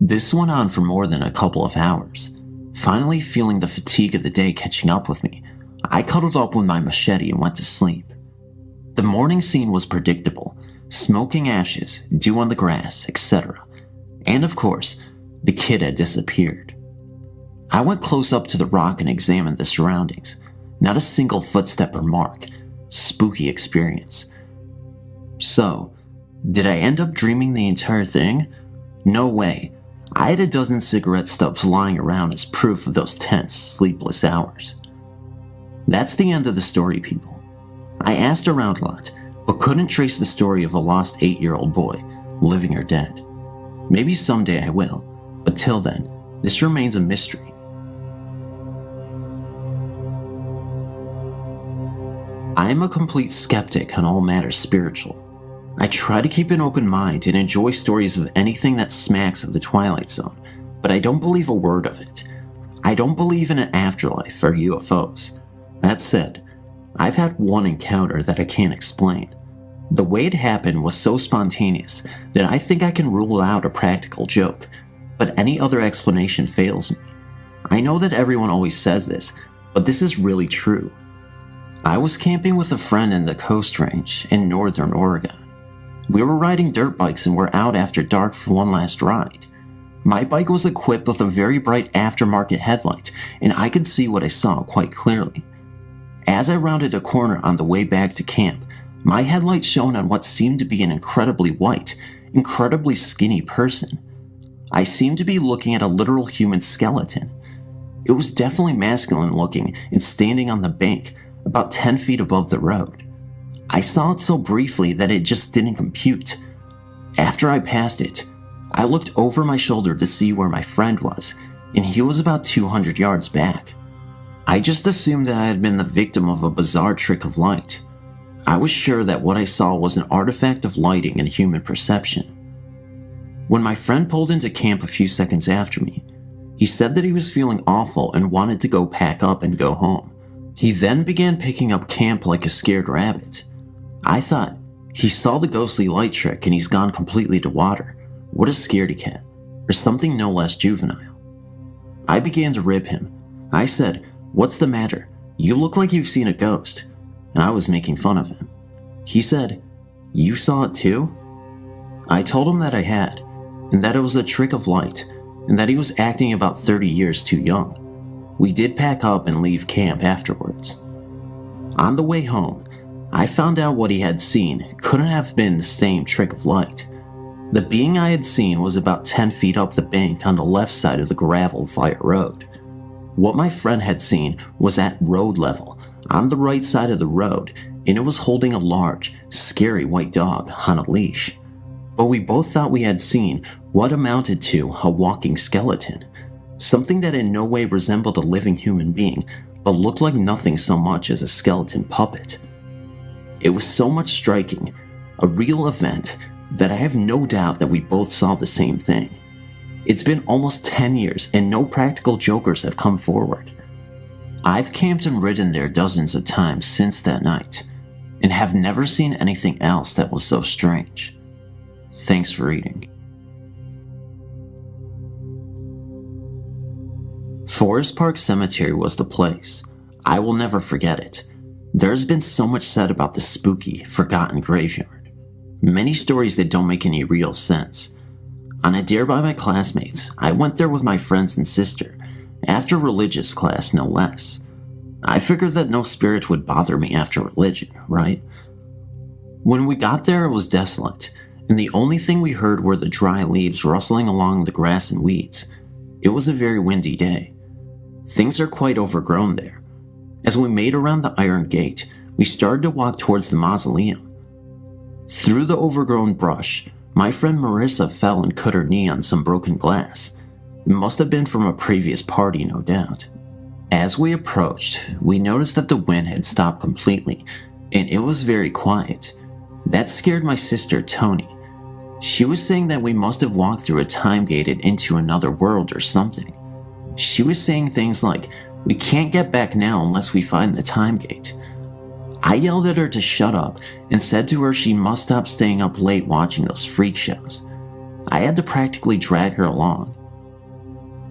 This went on for more than a couple of hours. Finally, feeling the fatigue of the day catching up with me, I cuddled up with my machete and went to sleep. The morning scene was predictable: smoking ashes, dew on the grass, etc. And of course, the kid had disappeared. I went close up to the rock and examined the surroundings. Not a single footstep or mark. Spooky experience. So, did I end up dreaming the entire thing? No way. I had a dozen cigarette stubs lying around as proof of those tense, sleepless hours. That's the end of the story, people. I asked around a lot, but couldn't trace the story of a lost 8-year-old boy, living or dead. Maybe someday I will, but till then, this remains a mystery. I am a complete skeptic on all matters spiritual. I try to keep an open mind and enjoy stories of anything that smacks of the Twilight Zone, but I don't believe a word of it. I don't believe in an afterlife or UFOs. That said, I've had one encounter that I can't explain. The way it happened was so spontaneous that I think I can rule out a practical joke, but any other explanation fails me. I know that everyone always says this, but this is really true. I was camping with a friend in the Coast Range in northern Oregon. We were riding dirt bikes and were out after dark for one last ride. My bike was equipped with a very bright aftermarket headlight, and I could see what I saw quite clearly. As I rounded a corner on the way back to camp, my headlight shone on what seemed to be an incredibly white, incredibly skinny person. I seemed to be looking at a literal human skeleton. It was definitely masculine looking and standing on the bank, about 10 feet above the road. I saw it so briefly that it just didn't compute. After I passed it, I looked over my shoulder to see where my friend was, and he was about 200 yards back. I just assumed that I had been the victim of a bizarre trick of light. I was sure that what I saw was an artifact of lighting and human perception. When my friend pulled into camp a few seconds after me, he said that he was feeling awful and wanted to go pack up and go home. He then began picking up camp like a scared rabbit. I thought, he saw the ghostly light trick and he's gone completely to water. What a scaredy cat, or something no less juvenile. I began to rib him. I said, "What's the matter? You look like you've seen a ghost." I was making fun of him. He said, "You saw it too?" I told him that I had, and that it was a trick of light, and that he was acting about 30 years too young. We did pack up and leave camp afterwards. On the way home, I found out what he had seen couldn't have been the same trick of light. The being I had seen was about 10 feet up the bank on the left side of the gravel via road. What my friend had seen was at road level, on the right side of the road, and it was holding a large, scary white dog on a leash. But we both thought we had seen what amounted to a walking skeleton. Something that in no way resembled a living human being, but looked like nothing so much as a skeleton puppet. It was so much striking, a real event, that I have no doubt that we both saw the same thing. It's been almost 10 years and no practical jokers have come forward. I've camped and ridden there dozens of times since that night, and have never seen anything else that was so strange. Thanks for reading. Forest Park Cemetery was the place. I will never forget it. There's been so much said about this spooky, forgotten graveyard. Many stories that don't make any real sense. On a dare by my classmates, I went there with my friends and sister, after religious class no less. I figured that no spirit would bother me after religion, right? When we got there, it was desolate, and the only thing we heard were the dry leaves rustling along the grass and weeds. It was a very windy day. Things are quite overgrown there. As we made around the iron gate, we started to walk towards the mausoleum. Through the overgrown brush, my friend Marissa fell and cut her knee on some broken glass. It must have been from a previous party, no doubt. As we approached, we noticed that the wind had stopped completely, and it was very quiet. That scared my sister, Tony. She was saying that we must have walked through a time gate and into another world or something. She was saying things like, "We can't get back now unless we find the time gate." I yelled at her to shut up and said to her she must stop staying up late watching those freak shows. I had to practically drag her along.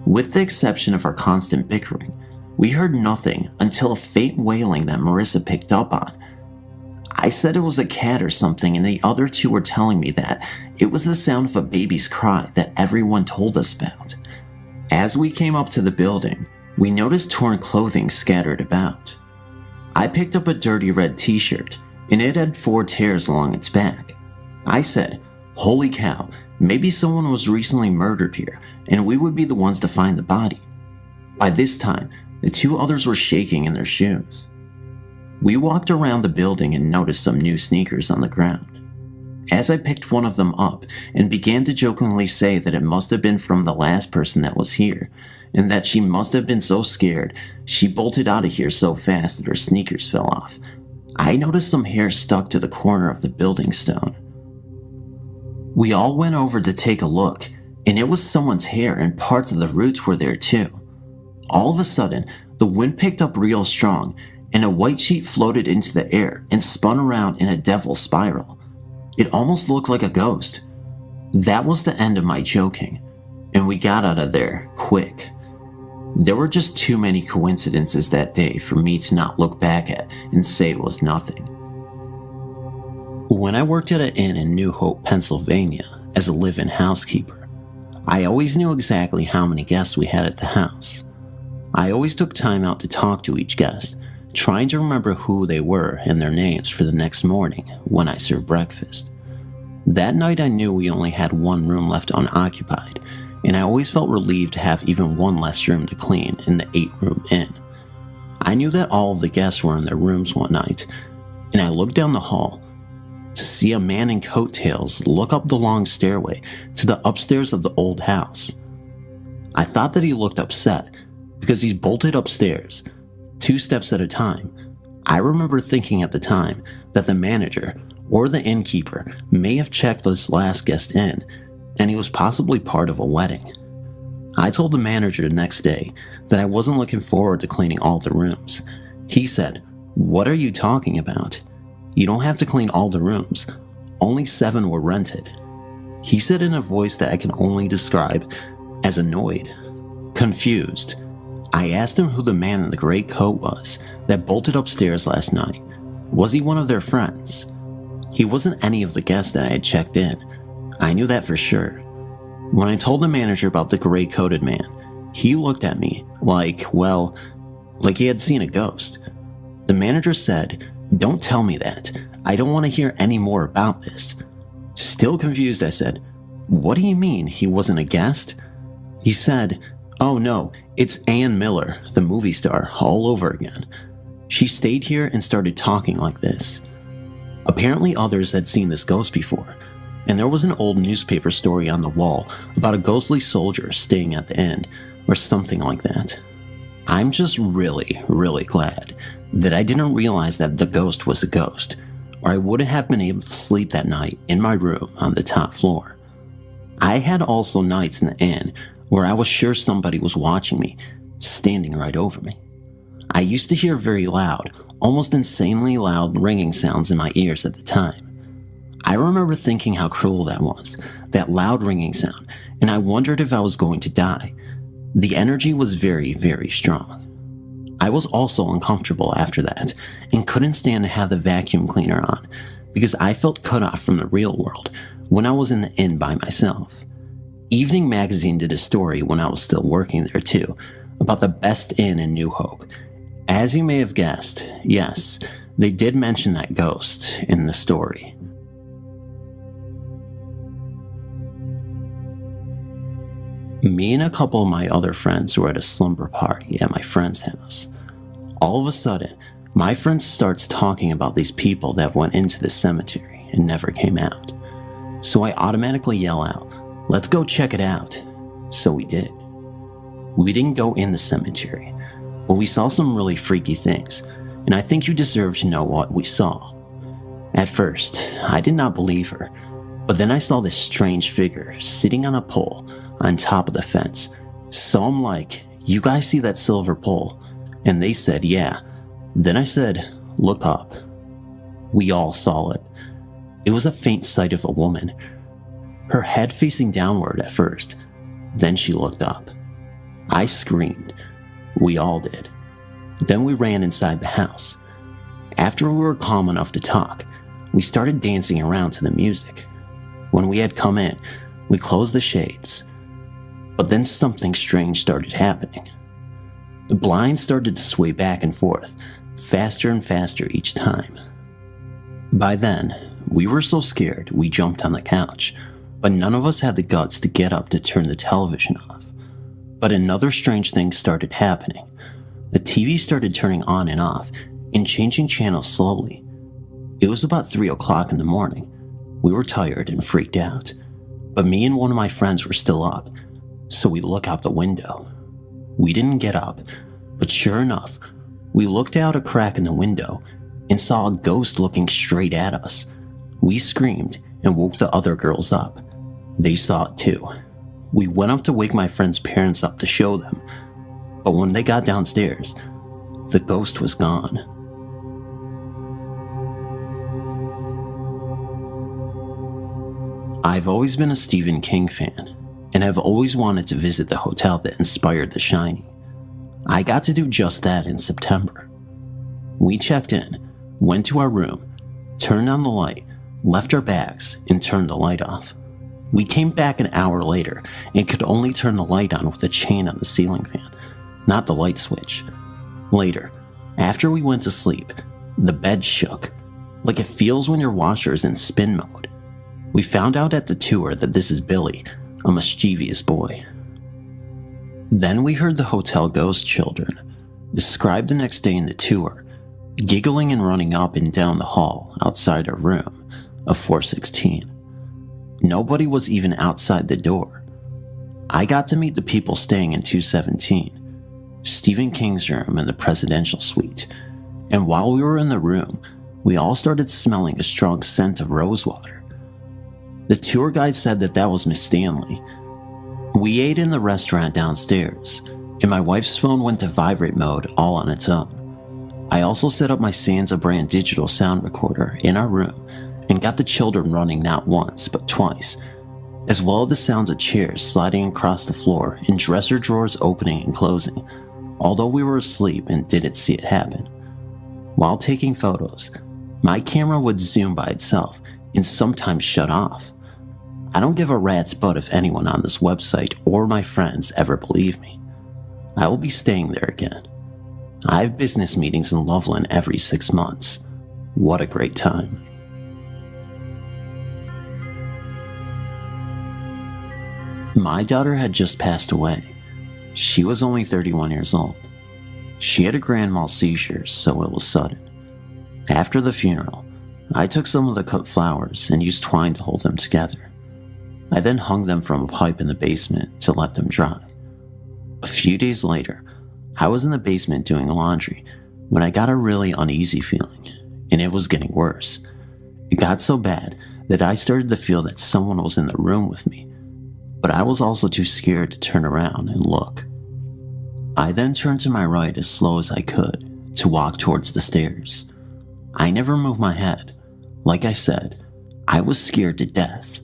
With the exception of our constant bickering, we heard nothing until a faint wailing that Marissa picked up on. I said it was a cat or something, and the other two were telling me that it was the sound of a baby's cry that everyone told us about. As we came up to the building, we noticed torn clothing scattered about. I picked up a dirty red t-shirt, and it had 4 tears along its back. I said, "Holy cow, maybe someone was recently murdered here, and we would be the ones to find the body." By this time, the 2 others were shaking in their shoes. We walked around the building and noticed some new sneakers on the ground. As I picked one of them up and began to jokingly say that it must have been from the last person that was here, and that she must have been so scared she bolted out of here so fast that her sneakers fell off, I noticed some hair stuck to the corner of the building stone. We all went over to take a look, and it was someone's hair, and parts of the roots were there too. All of a sudden, the wind picked up real strong, and a white sheet floated into the air and spun around in a devil spiral. It almost looked like a ghost. That was the end of my joking, and we got out of there quick. There were just too many coincidences that day for me to not look back at and say it was nothing. When I worked at an inn in New Hope, Pennsylvania, as a live-in housekeeper, I always knew exactly how many guests we had at the house. I always took time out to talk to each guest, trying to remember who they were and their names for the next morning when I served breakfast. That night I knew we only had 1 room left unoccupied, and I always felt relieved to have even 1 less room to clean in the 8-room inn. I knew that all of the guests were in their rooms one night, and I looked down the hall to see a man in coattails look up the long stairway to the upstairs of the old house. I thought that he looked upset because he's bolted upstairs 2 steps at a time. I remember thinking at the time that the manager or the innkeeper may have checked this last guest in, and he was possibly part of a wedding. I told the manager the next day that I wasn't looking forward to cleaning all the rooms. He said, "What are you talking about? You don't have to clean all the rooms. Only 7 were rented." He said in a voice that I can only describe as annoyed, confused. I asked him who the man in the gray coat was that bolted upstairs last night. Was he one of their friends? He wasn't any of the guests that I had checked in. I knew that for sure. When I told the manager about the gray-coated man, he looked at me like he had seen a ghost. The manager said, "Don't tell me that. I don't want to hear any more about this." Still confused, I said, "What do you mean he wasn't a guest?" He said, "Oh no, it's Ann Miller, the movie star, all over again. She stayed here and started talking like this." Apparently others had seen this ghost before, and there was an old newspaper story on the wall about a ghostly soldier staying at the inn, or something like that. I'm just really, really glad that I didn't realize that the ghost was a ghost, or I wouldn't have been able to sleep that night in my room on the top floor. I had also nights in the inn where I was sure somebody was watching me, standing right over me. I used to hear very loud, almost insanely loud ringing sounds in my ears at the time. I remember thinking how cruel that was, that loud ringing sound, and I wondered if I was going to die. The energy was very, very strong. I was also uncomfortable after that, and couldn't stand to have the vacuum cleaner on, because I felt cut off from the real world when I was in the inn by myself. Evening Magazine did a story when I was still working there too, about the best inn in New Hope. As you may have guessed, yes, they did mention that ghost in the story. Me and a couple of my other friends were at a slumber party at my friend's house. All of a sudden, my friend starts talking about these people that went into the cemetery and never came out. So I automatically yell out, "Let's go check it out." So we did. We didn't go in the cemetery, but we saw some really freaky things, and I think you deserve to know what we saw. At first, I did not believe her, but then I saw this strange figure sitting on a pole on top of the fence. So I'm like, "You guys see that silver pole?" And they said, "Yeah." Then I said, "Look up." We all saw it. It was a faint sight of a woman, her head facing downward at first. Then she looked up. I screamed. We all did. Then we ran inside the house. After we were calm enough to talk, we started dancing around to the music. When we had come in, we closed the shades. But then something strange started happening. The blinds started to sway back and forth, faster and faster each time. By then, we were so scared we jumped on the couch, but none of us had the guts to get up to turn the television off. But another strange thing started happening. The TV started turning on and off and changing channels slowly. It was about 3 o'clock in the morning. We were tired and freaked out, but me and one of my friends were still up, so we look out the window. We didn't get up, but sure enough, we looked out a crack in the window and saw a ghost looking straight at us. We screamed and woke the other girls up. They saw it too. We went up to wake my friend's parents up to show them, but when they got downstairs, the ghost was gone. I've always been a Stephen King fan, and have always wanted to visit the hotel that inspired The Shining. I got to do just that in September. We checked in, went to our room, turned on the light, left our bags, and turned the light off. We came back an hour later and could only turn the light on with a chain on the ceiling fan, not the light switch. Later, after we went to sleep, the bed shook, like it feels when your washer is in spin mode. We found out at the tour that this is Billy, a mischievous boy. Then we heard the hotel ghost children, described the next day in the tour, giggling and running up and down the hall outside our room of 416. Nobody was even outside the door. I got to meet the people staying in 217, Stephen King's room in the presidential suite, and while we were in the room, we all started smelling a strong scent of rosewater. The tour guide said that was Miss Stanley. We ate in the restaurant downstairs, and my wife's phone went to vibrate mode all on its own. I also set up my Sansa brand digital sound recorder in our room and got the children running not once but twice, as well as the sounds of chairs sliding across the floor and dresser drawers opening and closing, although we were asleep and didn't see it happen. While taking photos, my camera would zoom by itself and sometimes shut off. I don't give a rat's butt if anyone on this website or my friends ever believe me. I will be staying there again. I have business meetings in Loveland every 6 months. What a great time. My daughter had just passed away. She was only 31 years old. She had a grand mal seizure, so it was sudden. After the funeral, I took some of the cut flowers and used twine to hold them together. I then hung them from a pipe in the basement to let them dry. A few days later, I was in the basement doing laundry when I got a really uneasy feeling, and it was getting worse. It got so bad that I started to feel that someone was in the room with me, but I was also too scared to turn around and look. I then turned to my right as slow as I could to walk towards the stairs. I never moved my head. Like I said, I was scared to death.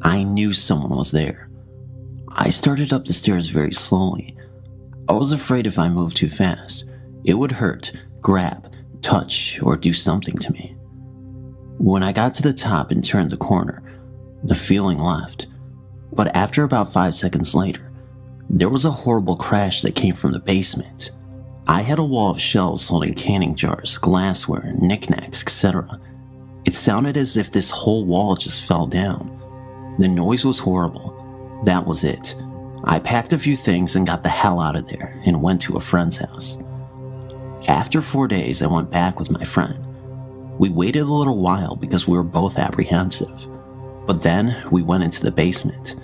I knew someone was there. I started up the stairs very slowly. I was afraid if I moved too fast, it would hurt, grab, touch, or do something to me. When I got to the top and turned the corner, the feeling left. But after about 5 seconds later, there was a horrible crash that came from the basement. I had a wall of shelves holding canning jars, glassware, knickknacks, etc. It sounded as if this whole wall just fell down. The noise was horrible. That was it. I packed a few things and got the hell out of there and went to a friend's house. After 4 days, I went back with my friend. We waited a little while because we were both apprehensive. But then we went into the basement.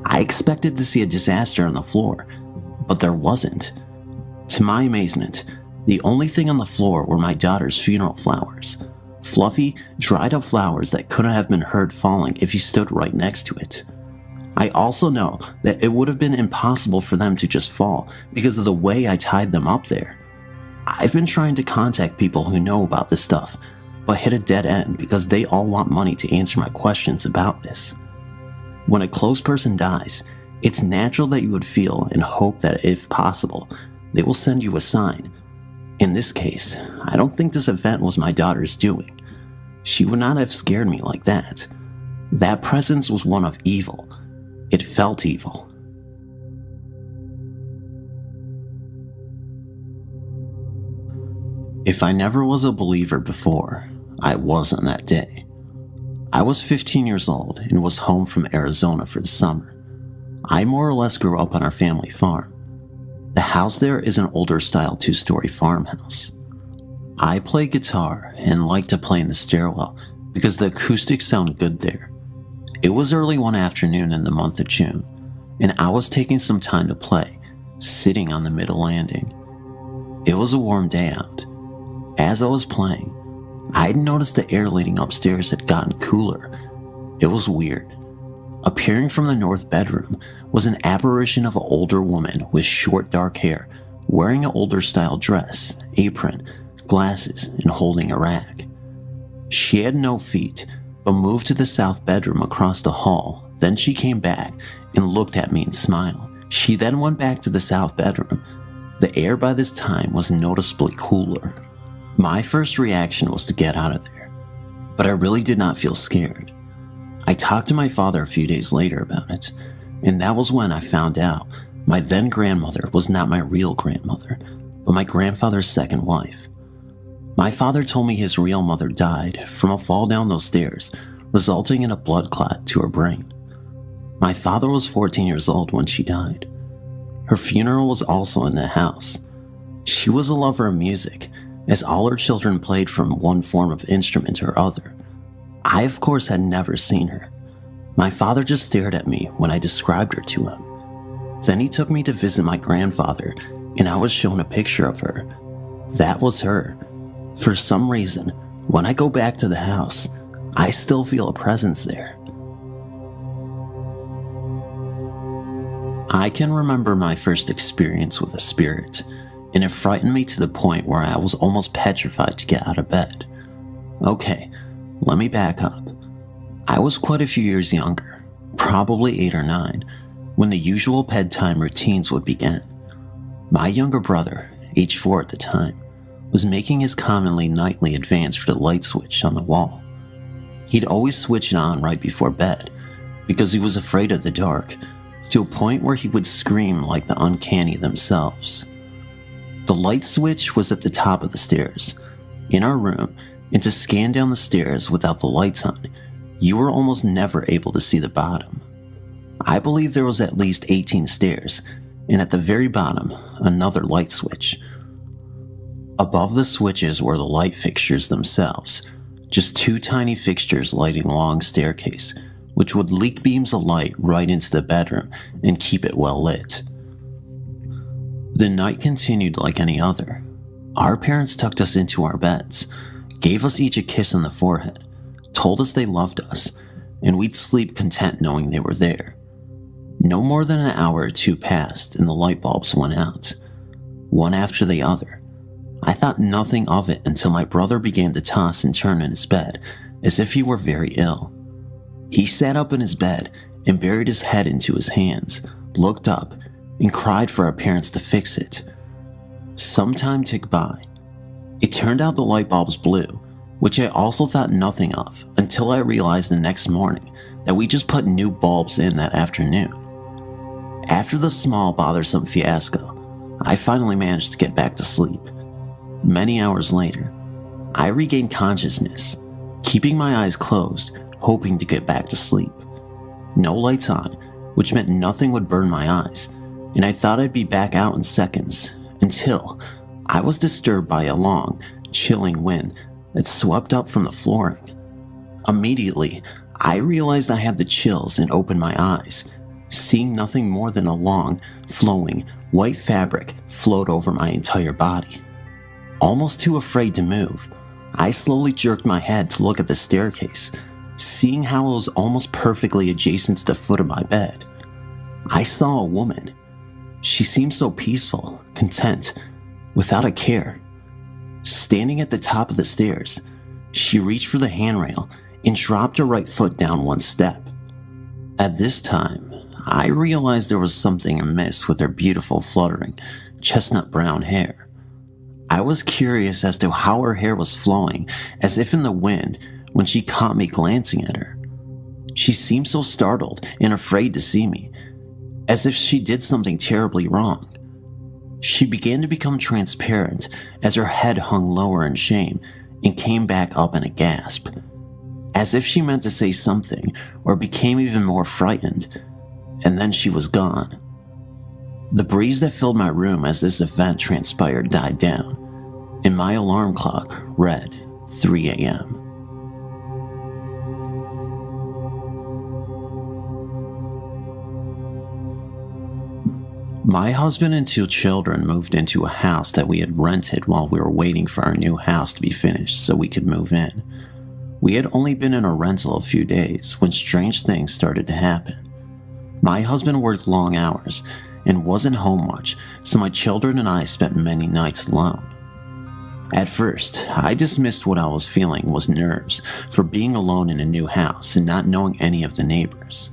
I expected to see a disaster on the floor, but there wasn't. To my amazement, the only thing on the floor were my daughter's funeral flowers. Fluffy, dried up flowers that couldn't have been heard falling if you stood right next to it. I also know that it would have been impossible for them to just fall because of the way I tied them up there. I've been trying to contact people who know about this stuff, but hit a dead end because they all want money to answer my questions about this. When a close person dies, it's natural that you would feel and hope that if possible, they will send you a sign. In this case, I don't think this event was my daughter's doing. She would not have scared me like that. That presence was one of evil. It felt evil. If I never was a believer before, I was on that day. I was 15 years old and was home from Arizona for the summer. I more or less grew up on our family farm. The house there is an older style 2-story farmhouse. I play guitar and like to play in the stairwell because the acoustics sound good there. It was early one afternoon in the month of June, and I was taking some time to play, sitting on the middle landing. It was a warm day out. As I was playing, I had noticed the air leading upstairs had gotten cooler. It was weird. Appearing from the north bedroom was an apparition of an older woman with short dark hair, wearing an older style dress, apron, glasses, and holding a rag. She had no feet, but moved to the south bedroom across the hall. Then she came back and looked at me and smiled. She then went back to the south bedroom. The air by this time was noticeably cooler. My first reaction was to get out of there, but I really did not feel scared. I talked to my father a few days later about it, and that was when I found out my then grandmother was not my real grandmother, but my grandfather's second wife. My father told me his real mother died from a fall down those stairs, resulting in a blood clot to her brain. My father was 14 years old when she died. Her funeral was also in the house. She was a lover of music, as all her children played from one form of instrument or other. I, of course, had never seen her. My father just stared at me when I described her to him. Then he took me to visit my grandfather, and I was shown a picture of her. That was her. For some reason, when I go back to the house, I still feel a presence there. I can remember my first experience with a spirit, and it frightened me to the point where I was almost petrified to get out of bed. Okay, let me back up. I was quite a few years younger, probably 8 or 9, when the usual bedtime routines would begin. My younger brother, age 4 at the time, was making his commonly nightly advance for the light switch on the wall. He'd always switch it on right before bed, because he was afraid of the dark, to a point where he would scream like the uncanny themselves. The light switch was at the top of the stairs, in our room, and to scan down the stairs without the lights on, you were almost never able to see the bottom. I believe there was at least 18 stairs, and at the very bottom, another light switch. Above the switches were the light fixtures themselves, just 2 tiny fixtures lighting a long staircase, which would leak beams of light right into the bedroom and keep it well lit. The night continued like any other. Our parents tucked us into our beds, gave us each a kiss on the forehead, told us they loved us, and we'd sleep content knowing they were there. No more than an hour or 2 passed and the light bulbs went out, one after the other. I thought nothing of it until my brother began to toss and turn in his bed as if he were very ill. He sat up in his bed and buried his head into his hands, looked up, and cried for our parents to fix it. Some time ticked by. It turned out the light bulbs blew, which I also thought nothing of until I realized the next morning that we just put new bulbs in that afternoon. After the small, bothersome fiasco, I finally managed to get back to sleep. Many hours later, I regained consciousness, keeping my eyes closed, hoping to get back to sleep. No lights on, which meant nothing would burn my eyes, and I thought I'd be back out in seconds, until I was disturbed by a long, chilling wind that swept up from the flooring. Immediately, I realized I had the chills and opened my eyes, seeing nothing more than a long, flowing, white fabric float over my entire body. Almost too afraid to move, I slowly jerked my head to look at the staircase, seeing how it was almost perfectly adjacent to the foot of my bed. I saw a woman. She seemed so peaceful, content, without a care. Standing at the top of the stairs, she reached for the handrail and dropped her right foot down 1 step. At this time, I realized there was something amiss with her beautiful, fluttering, chestnut brown hair. I was curious as to how her hair was flowing, as if in the wind, when she caught me glancing at her. She seemed so startled and afraid to see me, as if she did something terribly wrong. She began to become transparent as her head hung lower in shame and came back up in a gasp, as if she meant to say something or became even more frightened, and then she was gone. The breeze that filled my room as this event transpired died down, and my alarm clock read 3 a.m. My husband and 2 children moved into a house that we had rented while we were waiting for our new house to be finished so we could move in. We had only been in a rental a few days when strange things started to happen. My husband worked long hours and wasn't home much, so my children and I spent many nights alone. At first, I dismissed what I was feeling was nerves for being alone in a new house and not knowing any of the neighbors.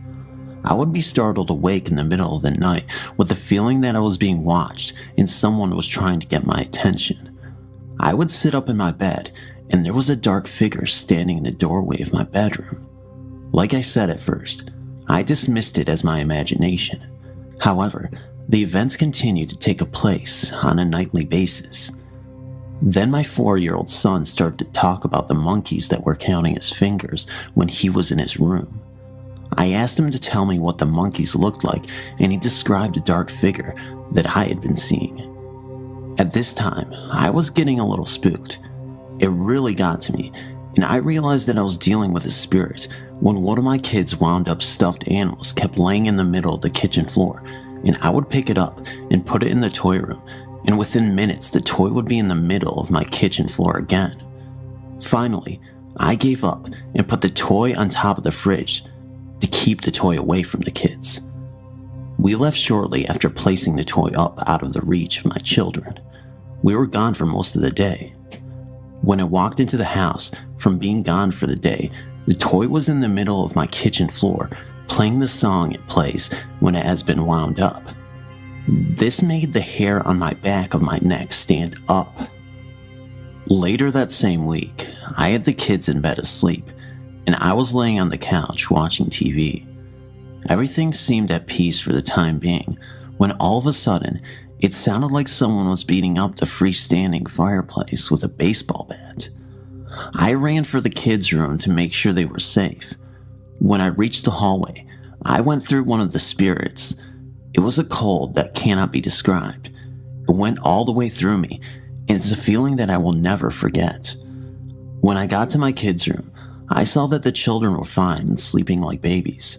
I would be startled awake in the middle of the night with the feeling that I was being watched and someone was trying to get my attention. I would sit up in my bed and there was a dark figure standing in the doorway of my bedroom. Like I said at first, I dismissed it as my imagination. However, the events continued to take place on a nightly basis. Then my 4-year-old son started to talk about the monkeys that were counting his fingers when he was in his room. I asked him to tell me what the monkeys looked like, and he described a dark figure that I had been seeing. At this time, I was getting a little spooked. It really got to me, and I realized that I was dealing with a spirit when one of my kids' wound up stuffed animals kept laying in the middle of the kitchen floor, and I would pick it up and put it in the toy room, and within minutes the toy would be in the middle of my kitchen floor again. Finally, I gave up and put the toy on top of the fridge to keep the toy away from the kids. We left shortly after placing the toy up out of the reach of my children. We were gone for most of the day. When I walked into the house from being gone for the day, the toy was in the middle of my kitchen floor, playing the song it plays when it has been wound up. This made the hair on my back of my neck stand up. Later that same week, I had the kids in bed asleep, and I was laying on the couch watching TV. Everything seemed at peace for the time being, when all of a sudden, it sounded like someone was beating up the freestanding fireplace with a baseball bat. I ran for the kids' room to make sure they were safe. When I reached the hallway, I went through one of the spirits. It was a cold that cannot be described. It went all the way through me, and it's a feeling that I will never forget. When I got to my kids' room, I saw that the children were fine and sleeping like babies.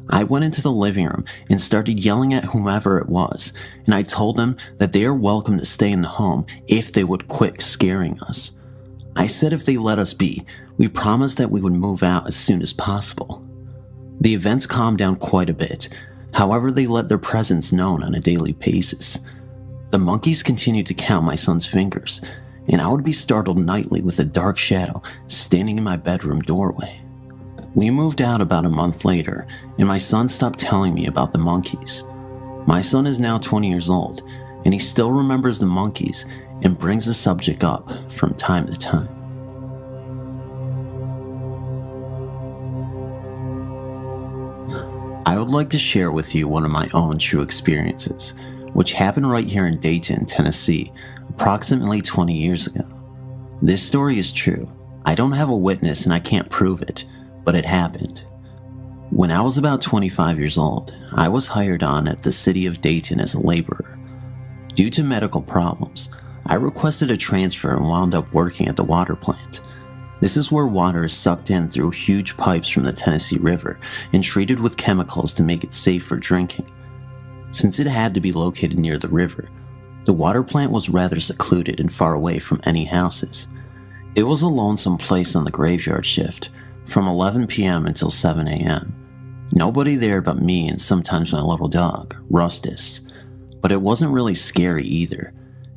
I went into the living room and started yelling at whomever it was, and I told them that they are welcome to stay in the home if they would quit scaring us. I said if they let us be, we promised that we would move out as soon as possible. The events calmed down quite a bit, however they let their presence known on a daily basis. The monkeys continued to count my son's fingers, and I would be startled nightly with a dark shadow standing in my bedroom doorway. We moved out about a month later, and my son stopped telling me about the monkeys. My son is now 20 years old, and he still remembers the monkeys and brings the subject up from time to time. I would like to share with you one of my own true experiences, which happened right here in Dayton, Tennessee, approximately 20 years ago. This story is true. I don't have a witness and I can't prove it, but it happened. When I was about 25 years old, I was hired on at the city of Dayton as a laborer. Due to medical problems, I requested a transfer and wound up working at the water plant. This is where water is sucked in through huge pipes from the Tennessee River and treated with chemicals to make it safe for drinking. Since it had to be located near the river, the water plant was rather secluded and far away from any houses. It was a lonesome place on the graveyard shift, from 11 p.m. until 7 a.m. Nobody there but me and sometimes my little dog, Rustus. But it wasn't really scary either.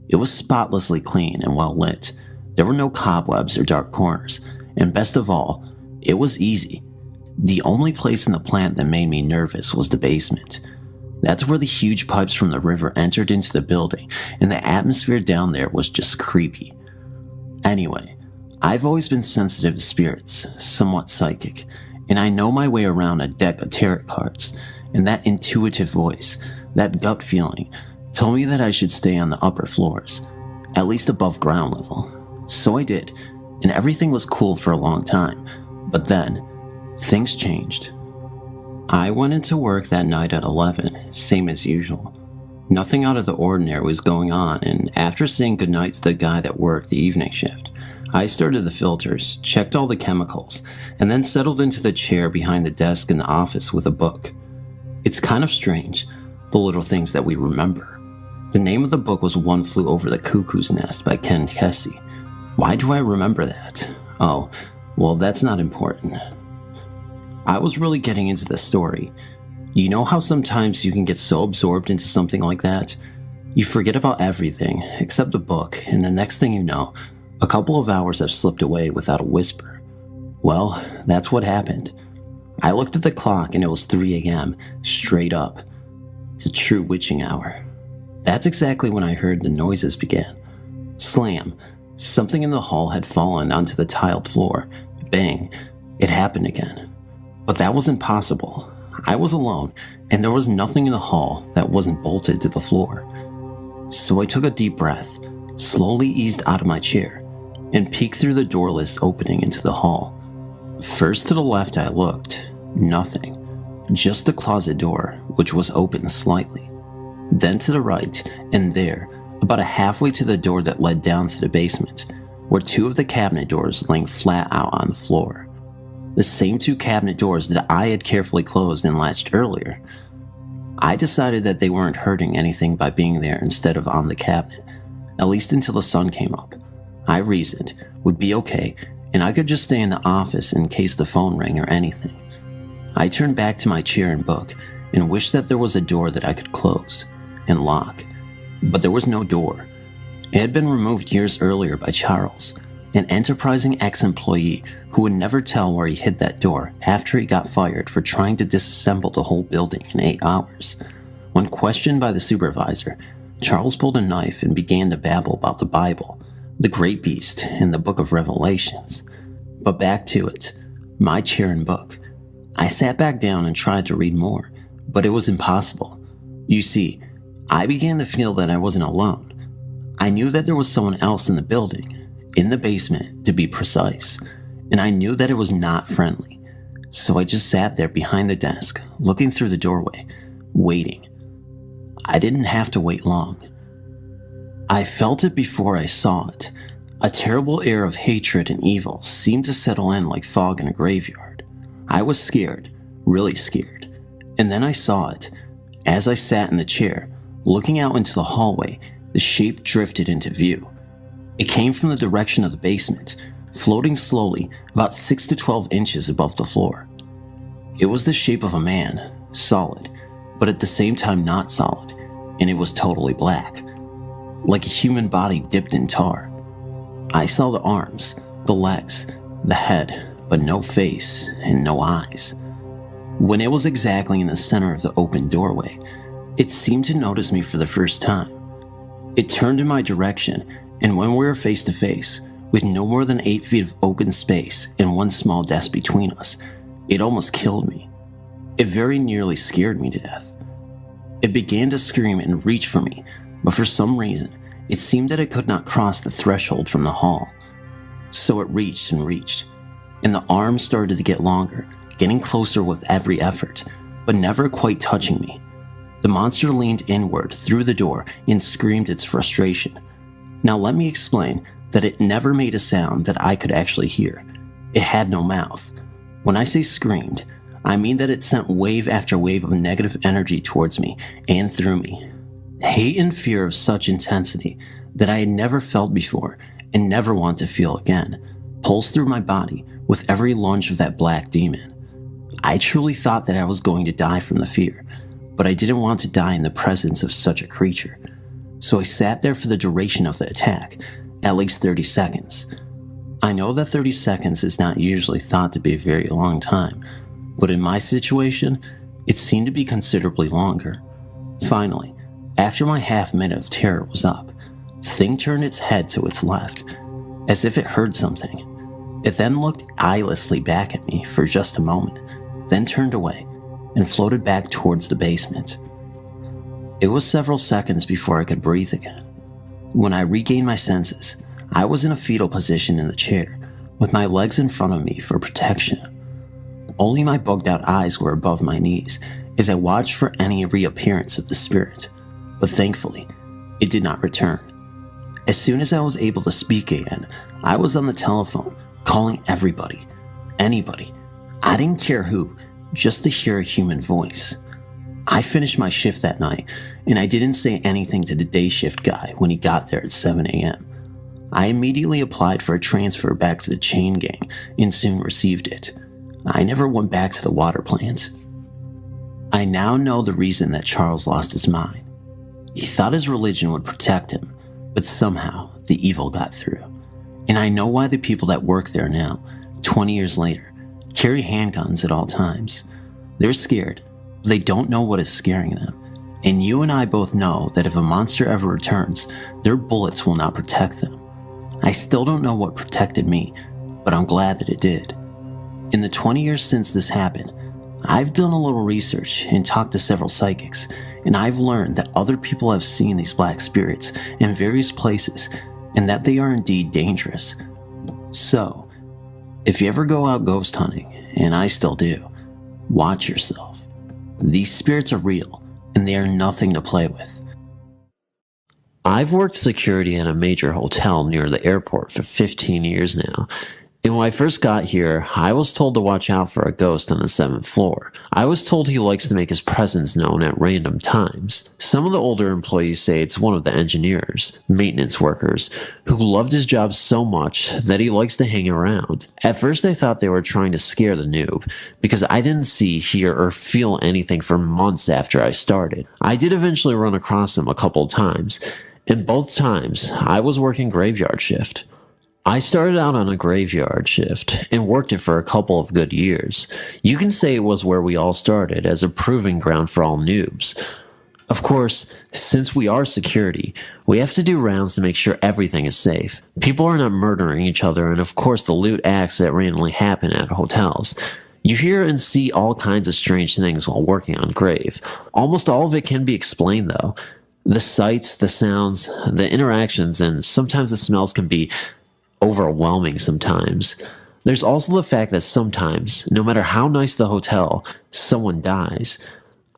It was spotlessly clean and well lit. There were no cobwebs or dark corners, and best of all, it was easy. The only place in the plant that made me nervous was the basement. That's where the huge pipes from the river entered into the building, and the atmosphere down there was just creepy. Anyway, I've always been sensitive to spirits, somewhat psychic, and I know my way around a deck of tarot cards, and that intuitive voice, that gut feeling, told me that I should stay on the upper floors, at least above ground level. So I did, and everything was cool for a long time, but then, things changed. I went into work that night at 11, same as usual. Nothing out of the ordinary was going on, and after saying goodnight to the guy that worked the evening shift, I started the filters, checked all the chemicals, and then settled into the chair behind the desk in the office with a book. It's kind of strange, the little things that we remember. The name of the book was One Flew Over the Cuckoo's Nest by Ken Kesey. Why do I remember that? Oh, well, that's not important. I was really getting into the story. You know how sometimes you can get so absorbed into something like that? You forget about everything except the book, and the next thing you know, a couple of hours have slipped away without a whisper. Well, that's what happened. I looked at the clock and it was 3 a.m., straight up. It's a true witching hour. That's exactly when I heard the noises began. Slam. Something in the hall had fallen onto the tiled floor. Bang. It happened again. But that wasn't possible. I was alone, and there was nothing in the hall that wasn't bolted to the floor. So I took a deep breath, slowly eased out of my chair, and peeked through the doorless opening into the hall. First to the left I looked. Nothing. Just the closet door, which was open slightly. Then to the right, and there, about halfway to the door that led down to the basement, were 2 of the cabinet doors laying flat out on the floor. The same 2 cabinet doors that I had carefully closed and latched earlier. I decided that they weren't hurting anything by being there instead of on the cabinet, at least until the sun came up. I reasoned would be okay, and I could just stay in the office in case the phone rang or anything. I turned back to my chair and book and wished that there was a door that I could close and lock, but there was no door. It had been removed years earlier by Charles, an enterprising ex-employee who would never tell where he hid that door after he got fired for trying to disassemble the whole building in 8 hours. When questioned by the supervisor, Charles pulled a knife and began to babble about the Bible, the Great Beast, and the Book of Revelations. But back to it, my chair and book. I sat back down and tried to read more, but it was impossible. You see, I began to feel that I wasn't alone. I knew that there was someone else in the building, in the basement to be precise, and I knew that it was not friendly. So I just sat there behind the desk, looking through the doorway, waiting. I didn't have to wait long. I felt it before I saw it. A terrible air of hatred and evil seemed to settle in like fog in a graveyard. I was scared, really scared. And then I saw it. As I sat in the chair, looking out into the hallway, the shape drifted into view. It came from the direction of the basement, floating slowly about 6 to 12 inches above the floor. It was the shape of a man, solid, but at the same time not solid, and it was totally black, like a human body dipped in tar. I saw the arms, the legs, the head, but no face and no eyes. When it was exactly in the center of the open doorway, it seemed to notice me for the first time. It turned in my direction, and when we were face to face, with no more than 8 feet of open space and one small desk between us, it almost killed me. It very nearly scared me to death. It began to scream and reach for me, but for some reason, it seemed that it could not cross the threshold from the hall. So it reached and reached, and the arms started to get longer, getting closer with every effort, but never quite touching me. The monster leaned inward through the door and screamed its frustration. Now let me explain that it never made a sound that I could actually hear. It had no mouth. When I say screamed, I mean that it sent wave after wave of negative energy towards me and through me. Hate and fear of such intensity that I had never felt before and never want to feel again pulsed through my body with every lunge of that black demon. I truly thought that I was going to die from the fear, but I didn't want to die in the presence of such a creature. So I sat there for the duration of the attack, at least 30 seconds. I know that 30 seconds is not usually thought to be a very long time, but in my situation, it seemed to be considerably longer. Finally, after my half minute of terror was up, the thing turned its head to its left, as if it heard something. It then looked eyelessly back at me for just a moment, then turned away and floated back towards the basement. It was several seconds before I could breathe again. When I regained my senses, I was in a fetal position in the chair, with my legs in front of me for protection. Only my bugged out eyes were above my knees as I watched for any reappearance of the spirit, but thankfully, it did not return. As soon as I was able to speak again, I was on the telephone, calling everybody, anybody. I didn't care who, just to hear a human voice. I finished my shift that night, and I didn't say anything to the day shift guy when he got there at 7 a.m. I immediately applied for a transfer back to the chain gang and soon received it. I never went back to the water plant. I now know the reason that Charles lost his mind. He thought his religion would protect him, but somehow the evil got through. And I know why the people that work there now, 20 years later, carry handguns at all times. They're scared, but they don't know what is scaring them. And you and I both know that if a monster ever returns, their bullets will not protect them. I still don't know what protected me, but I'm glad that it did. In the 20 years since this happened, I've done a little research and talked to several psychics, and I've learned that other people have seen these black spirits in various places and that they are indeed dangerous. So, if you ever go out ghost hunting, and I still do, watch yourself. These spirits are real, and they are nothing to play with. I've worked security in a major hotel near the airport for 15 years now. And when I first got here, I was told to watch out for a ghost on the 7th floor. I was told he likes to make his presence known at random times. Some of the older employees say it's one of the engineers, maintenance workers, who loved his job so much that he likes to hang around. At first I thought they were trying to scare the noob, because I didn't see, hear, or feel anything for months after I started. I did eventually run across him a couple of times, and both times I was working graveyard shift. I started out on a graveyard shift and worked it for a couple of good years. You can say it was where we all started, as a proving ground for all noobs. Of course, since we are security, we have to do rounds to make sure everything is safe. People are not murdering each other, and of course the loot acts that randomly happen at hotels. You hear and see all kinds of strange things while working on grave. Almost all of it can be explained though. The sights, the sounds, the interactions, and sometimes the smells can be overwhelming sometimes. There's also the fact that sometimes, no matter how nice the hotel, someone dies.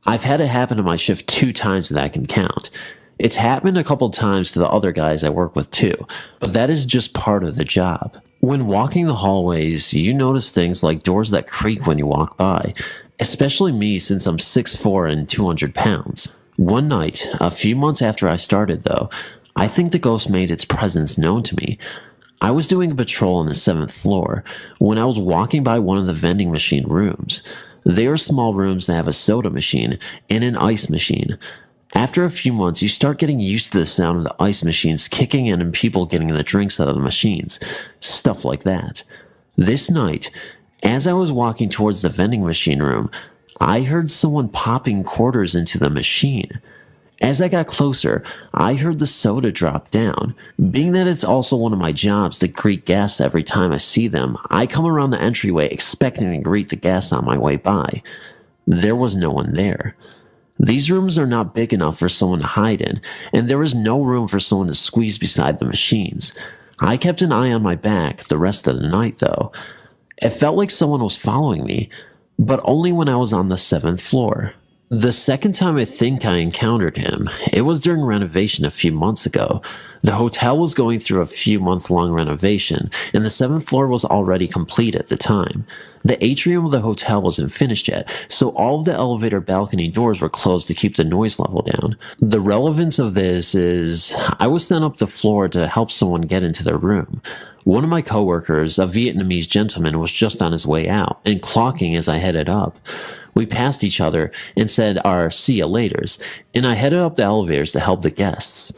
I've had it happen to my shift 2 times that I can count. It's happened a couple times to the other guys I work with too, but that is just part of the job. When walking the hallways, you notice things like doors that creak when you walk by, especially me since I'm 6'4" and 200 pounds. One night, a few months after I started though, I think the ghost made its presence known to me. I was doing a patrol on the 7th floor when I was walking by one of the vending machine rooms. They are small rooms that have a soda machine and an ice machine. After a few months, you start getting used to the sound of the ice machines kicking in and people getting the drinks out of the machines. Stuff like that. This night, as I was walking towards the vending machine room, I heard someone popping quarters into the machine. As I got closer, I heard the soda drop down. Being that it's also one of my jobs to greet guests every time I see them, I come around the entryway expecting to greet the guests on my way by. There was no one there. These rooms are not big enough for someone to hide in, and there was no room for someone to squeeze beside the machines. I kept an eye on my back the rest of the night though. It felt like someone was following me, but only when I was on the 7th floor. The second time I think I encountered him, it was during renovation a few months ago. The hotel was going through a few month-long renovation, and the 7th floor was already complete at the time. The atrium of the hotel wasn't finished yet, so all of the elevator balcony doors were closed to keep the noise level down. The relevance of this is, I was sent up the floor to help someone get into their room. One of my coworkers, a Vietnamese gentleman, was just on his way out, and clocking as I headed up. We passed each other and said our see ya laters, and I headed up the elevators to help the guests.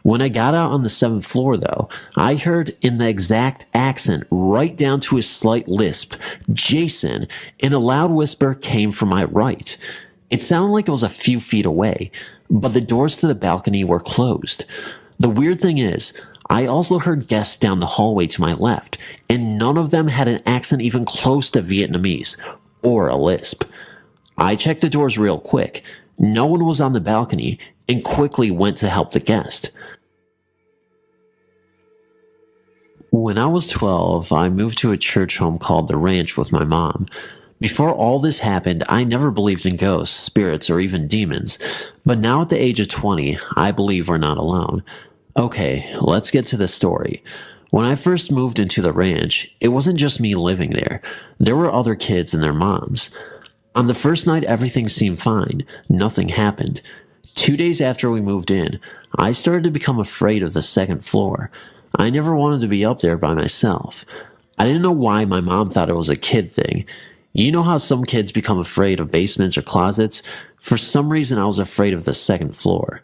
When I got out on the 7th floor though, I heard in the exact accent, right down to a slight lisp, "Jason," and a loud whisper came from my right. It sounded like it was a few feet away. but the doors to the balcony were closed. The weird thing is, I also heard guests down the hallway to my left, and none of them had an accent even close to Vietnamese, or a lisp. I checked the doors real quick. No one was on the balcony, and quickly went to help the guest. When I was 12, I moved to a church home called The Ranch with my mom. Before all this happened, I never believed in ghosts, spirits, or even demons. But now at the age of 20, I believe we're not alone. Okay, let's get to the story. When I first moved into the ranch, it wasn't just me living there. There were other kids and their moms. On the first night, everything seemed fine. Nothing happened. 2 days after we moved in, I started to become afraid of the second floor. I never wanted to be up there by myself. I didn't know why my mom thought it was a kid thing. You know how some kids become afraid of basements or closets? For some reason, I was afraid of the second floor.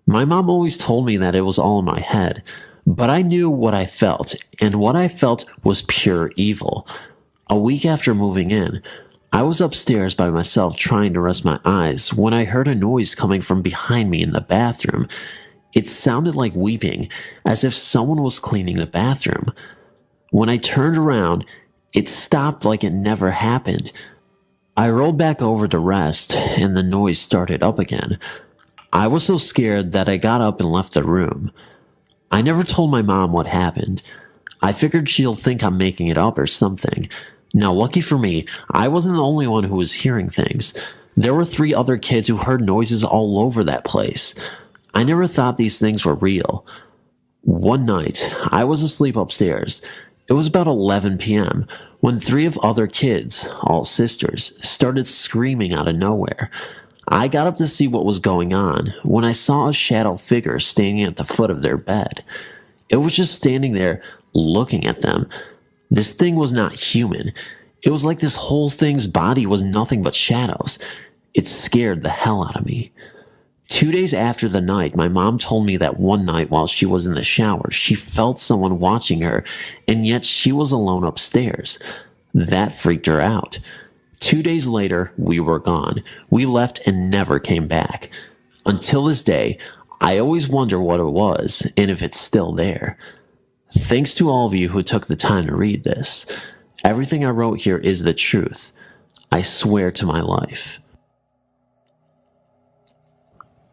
My mom always told me that it was all in my head, but I knew what I felt, and what I felt was pure evil. A week after moving in, I was upstairs by myself trying to rest my eyes when I heard a noise coming from behind me in the bathroom. It sounded like weeping, as if someone was cleaning the bathroom. When I turned around, it stopped like it never happened. I rolled back over to rest, and the noise started up again. I was so scared that I got up and left the room. I never told my mom what happened. I figured she'll think I'm making it up or something. Now, lucky for me, I wasn't the only one who was hearing things. There were 3 other kids who heard noises all over that place. I never thought these things were real. One night, I was asleep upstairs. It was about 11 p.m. when 3 of other kids, all sisters, started screaming out of nowhere. I got up to see what was going on when I saw a shadow figure standing at the foot of their bed. It was just standing there looking at them. This thing was not human. It was like this whole thing's body was nothing but shadows. It scared the hell out of me. 2 days after the night, my mom told me that one night while she was in the shower, she felt someone watching her, and yet she was alone upstairs. That freaked her out. 2 days later, we were gone. We left and never came back. Until this day, I always wonder what it was and if it's still there. Thanks to all of you who took the time to read this. Everything I wrote here is the truth. I swear to my life.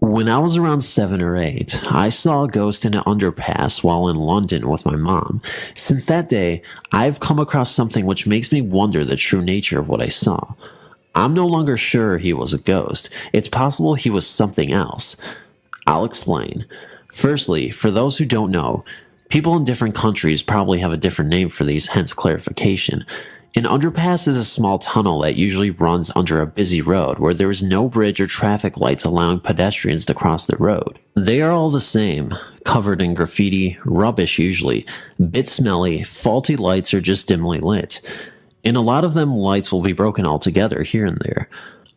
When I was around 7 or 8, I saw a ghost in an underpass while in London with my mom. Since that day, I've come across something which makes me wonder the true nature of what I saw. I'm no longer sure he was a ghost. It's possible he was something else. I'll explain. Firstly, for those who don't know, people in different countries probably have a different name for these, hence clarification. An underpass is a small tunnel that usually runs under a busy road where there is no bridge or traffic lights allowing pedestrians to cross the road. They are all the same, covered in graffiti, rubbish usually, bit smelly, faulty lights or just dimly lit. In a lot of them, lights will be broken altogether here and there.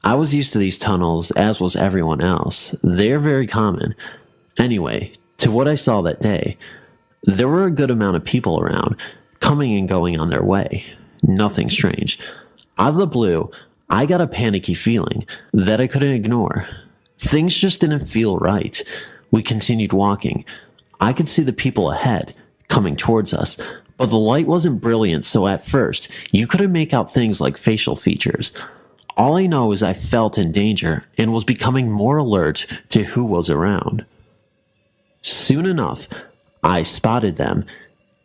I was used to these tunnels, as was everyone else. They are very common. Anyway, to what I saw that day, there were a good amount of people around, coming and going on their way. Nothing strange. Out of the blue, I got a panicky feeling that I couldn't ignore. Things just didn't feel right. We continued walking. I could see the people ahead, coming towards us, but the light wasn't brilliant, so at first, you couldn't make out things like facial features. All I know is I felt in danger and was becoming more alert to who was around. Soon enough, I spotted them,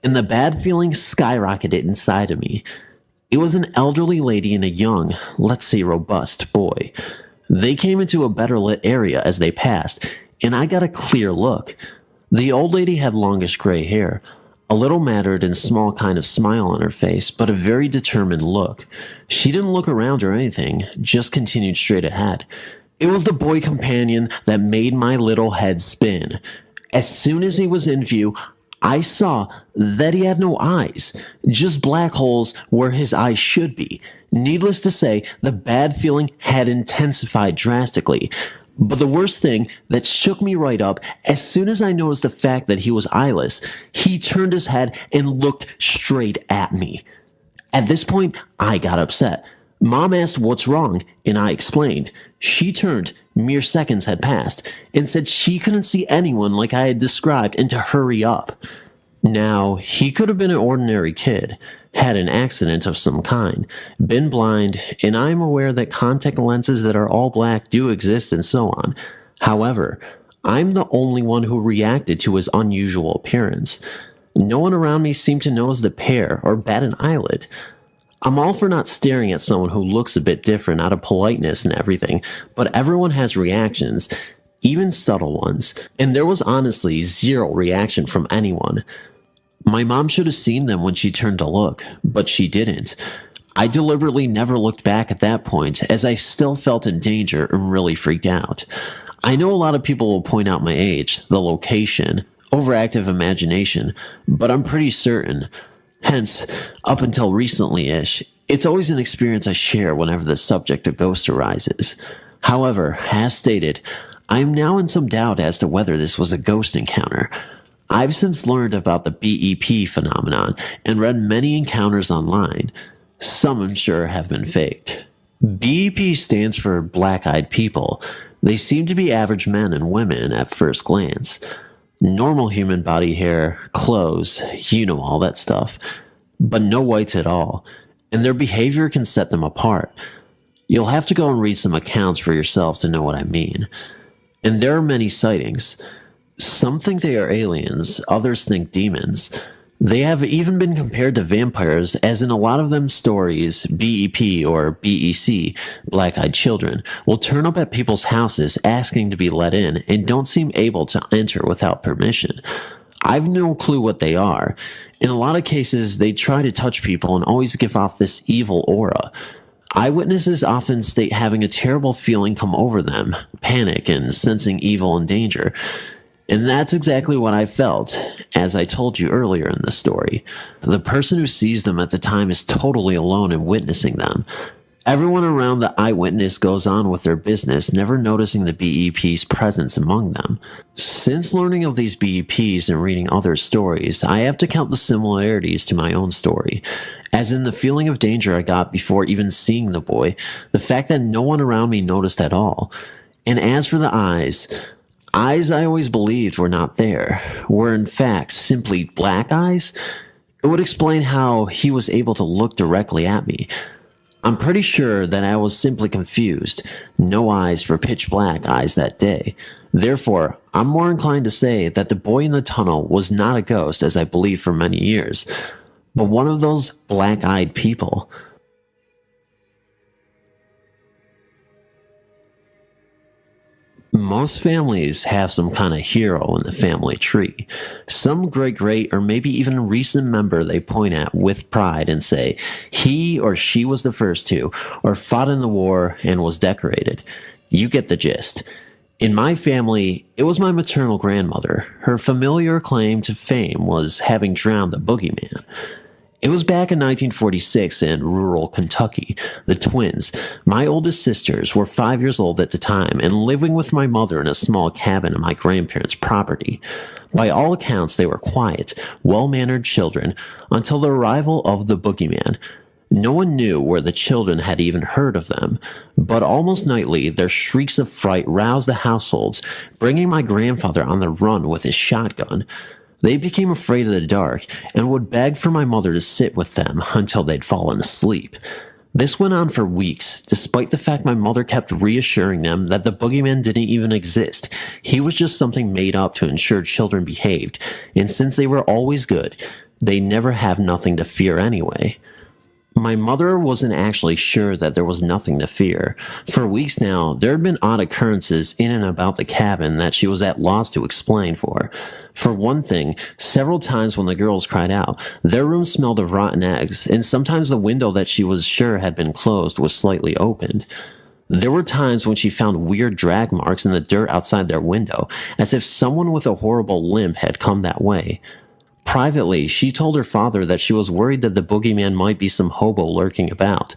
and the bad feeling skyrocketed inside of me. It was an elderly lady and a young, let's say robust, boy. They came into a better lit area as they passed, and I got a clear look. The old lady had longish gray hair, a little matted and small kind of smile on her face, but a very determined look. She didn't look around or anything, just continued straight ahead. It was the boy companion that made my little head spin. As soon as he was in view, I saw that he had no eyes, just black holes where his eyes should be. Needless to say, the bad feeling had intensified drastically. But the worst thing that shook me right up, as soon as I noticed the fact that he was eyeless, he turned his head and looked straight at me. At this point, I got upset. Mom asked what's wrong, and I explained. She turned Mere seconds had passed, and said she couldn't see anyone like I had described and to hurry up. Now, he could have been an ordinary kid, had an accident of some kind, been blind, and I am aware that contact lenses that are all black do exist and so on. However, I'm the only one who reacted to his unusual appearance. No one around me seemed to notice the pair or bat an eyelid. I'm all for not staring at someone who looks a bit different out of politeness and everything, but everyone has reactions, even subtle ones, and there was honestly zero reaction from anyone. My mom should have seen them when she turned to look, but she didn't. I deliberately never looked back at that point, as I still felt in danger and really freaked out. I know a lot of people will point out my age, the location, overactive imagination, but I'm pretty certain. Hence, up until recently-ish, it's always an experience I share whenever the subject of ghosts arises. However, as stated, I am now in some doubt as to whether this was a ghost encounter. I've since learned about the BEP phenomenon and read many encounters online. Some I'm sure have been faked. BEP stands for black-eyed people. They seem to be average men and women at first glance. Normal human body hair, clothes, you know, all that stuff. But no whites at all, and their behavior can set them apart. You'll have to go and read some accounts for yourself to know what I mean. And there are many sightings. Some think they are aliens, others think demons. They have even been compared to vampires, as in a lot of them stories, BEP or BEC, black-eyed children, will turn up at people's houses asking to be let in and don't seem able to enter without permission. I've no clue what they are. In a lot of cases, they try to touch people and always give off this evil aura. Eyewitnesses often state having a terrible feeling come over them, panic and sensing evil and danger. And that's exactly what I felt, as I told you earlier in the story. The person who sees them at the time is totally alone in witnessing them. Everyone around the eyewitness goes on with their business, never noticing the BEP's presence among them. Since learning of these BEPs and reading other stories, I have to count the similarities to my own story. As in the feeling of danger I got before even seeing the boy, the fact that no one around me noticed at all. And as for the eyes I always believed were not there, were in fact simply black eyes, it would explain how he was able to look directly at me. I'm pretty sure that I was simply confused. No eyes for pitch black eyes that day. Therefore, I'm more inclined to say that the boy in the tunnel was not a ghost as I believed for many years, but one of those black-eyed people. Most families have some kind of hero in the family tree. Some great-great or maybe even recent member they point at with pride and say he or she was the first to, or fought in the war and was decorated. You get the gist. In my family, it was my maternal grandmother. Her familiar claim to fame was having drowned the boogeyman. It was back in 1946 in rural Kentucky. The twins, my oldest sisters, were 5 years old at the time and living with my mother in a small cabin on my grandparents' property. By all accounts, they were quiet, well-mannered children until the arrival of the boogeyman. No one knew where the children had even heard of them, but almost nightly their shrieks of fright roused the households, bringing my grandfather on the run with his shotgun. They became afraid of the dark and would beg for my mother to sit with them until they'd fallen asleep. This went on for weeks, despite the fact my mother kept reassuring them that the boogeyman didn't even exist. He was just something made up to ensure children behaved, and since they were always good, they never have nothing to fear anyway. My mother wasn't actually sure that there was nothing to fear. For weeks now, there had been odd occurrences in and about the cabin that she was at loss to explain for. For one thing, several times when the girls cried out, their room smelled of rotten eggs, and sometimes the window that she was sure had been closed was slightly opened. There were times when she found weird drag marks in the dirt outside their window, as if someone with a horrible limp had come that way. Privately, she told her father that she was worried that the boogeyman might be some hobo lurking about.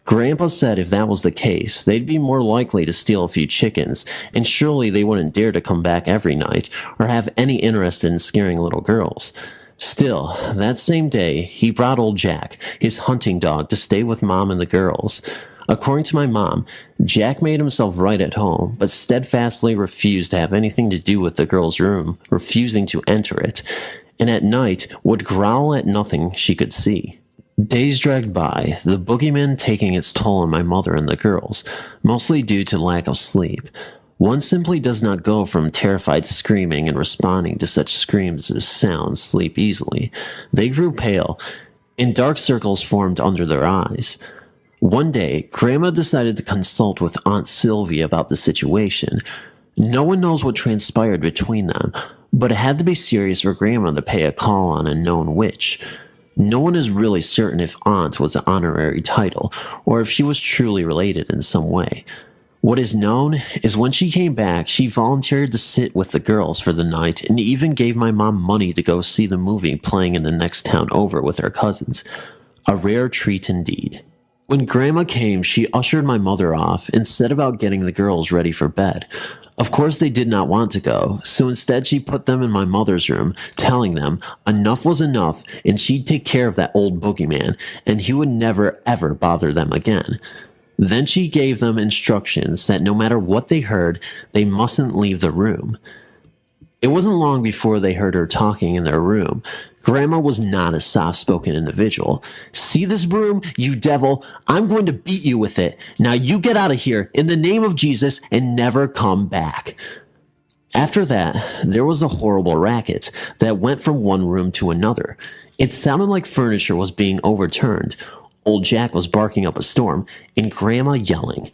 Grandpa said if that was the case, they'd be more likely to steal a few chickens, and surely they wouldn't dare to come back every night or have any interest in scaring little girls. Still, that same day, he brought old Jack, his hunting dog, to stay with Mom and the girls. According to my mom, Jack made himself right at home, but steadfastly refused to have anything to do with the girl's room, refusing to enter it, and at night would growl at nothing she could see. Days dragged by, the boogeyman taking its toll on my mother and the girls, mostly due to lack of sleep. One simply does not go from terrified screaming and responding to such screams as sounds sleep easily. They grew pale, and dark circles formed under their eyes. One day, Grandma decided to consult with Aunt Sylvia about the situation. No one knows what transpired between them, but it had to be serious for Grandma to pay a call on a known witch. No one is really certain if Aunt was an honorary title, or if she was truly related in some way. What is known is when she came back, she volunteered to sit with the girls for the night and even gave my mom money to go see the movie playing in the next town over with her cousins. A rare treat indeed. When Grandma came, she ushered my mother off and set about getting the girls ready for bed. Of course, they did not want to go, so instead she put them in my mother's room, telling them enough was enough and she'd take care of that old boogeyman, and he would never ever bother them again. Then she gave them instructions that no matter what they heard, they mustn't leave the room. It wasn't long before they heard her talking in their room. Grandma was not a soft-spoken individual. "See this broom, you devil? I'm going to beat you with it. Now you get out of here in the name of Jesus and never come back." After that, there was a horrible racket that went from one room to another. It sounded like furniture was being overturned. Old Jack was barking up a storm, and Grandma yelling.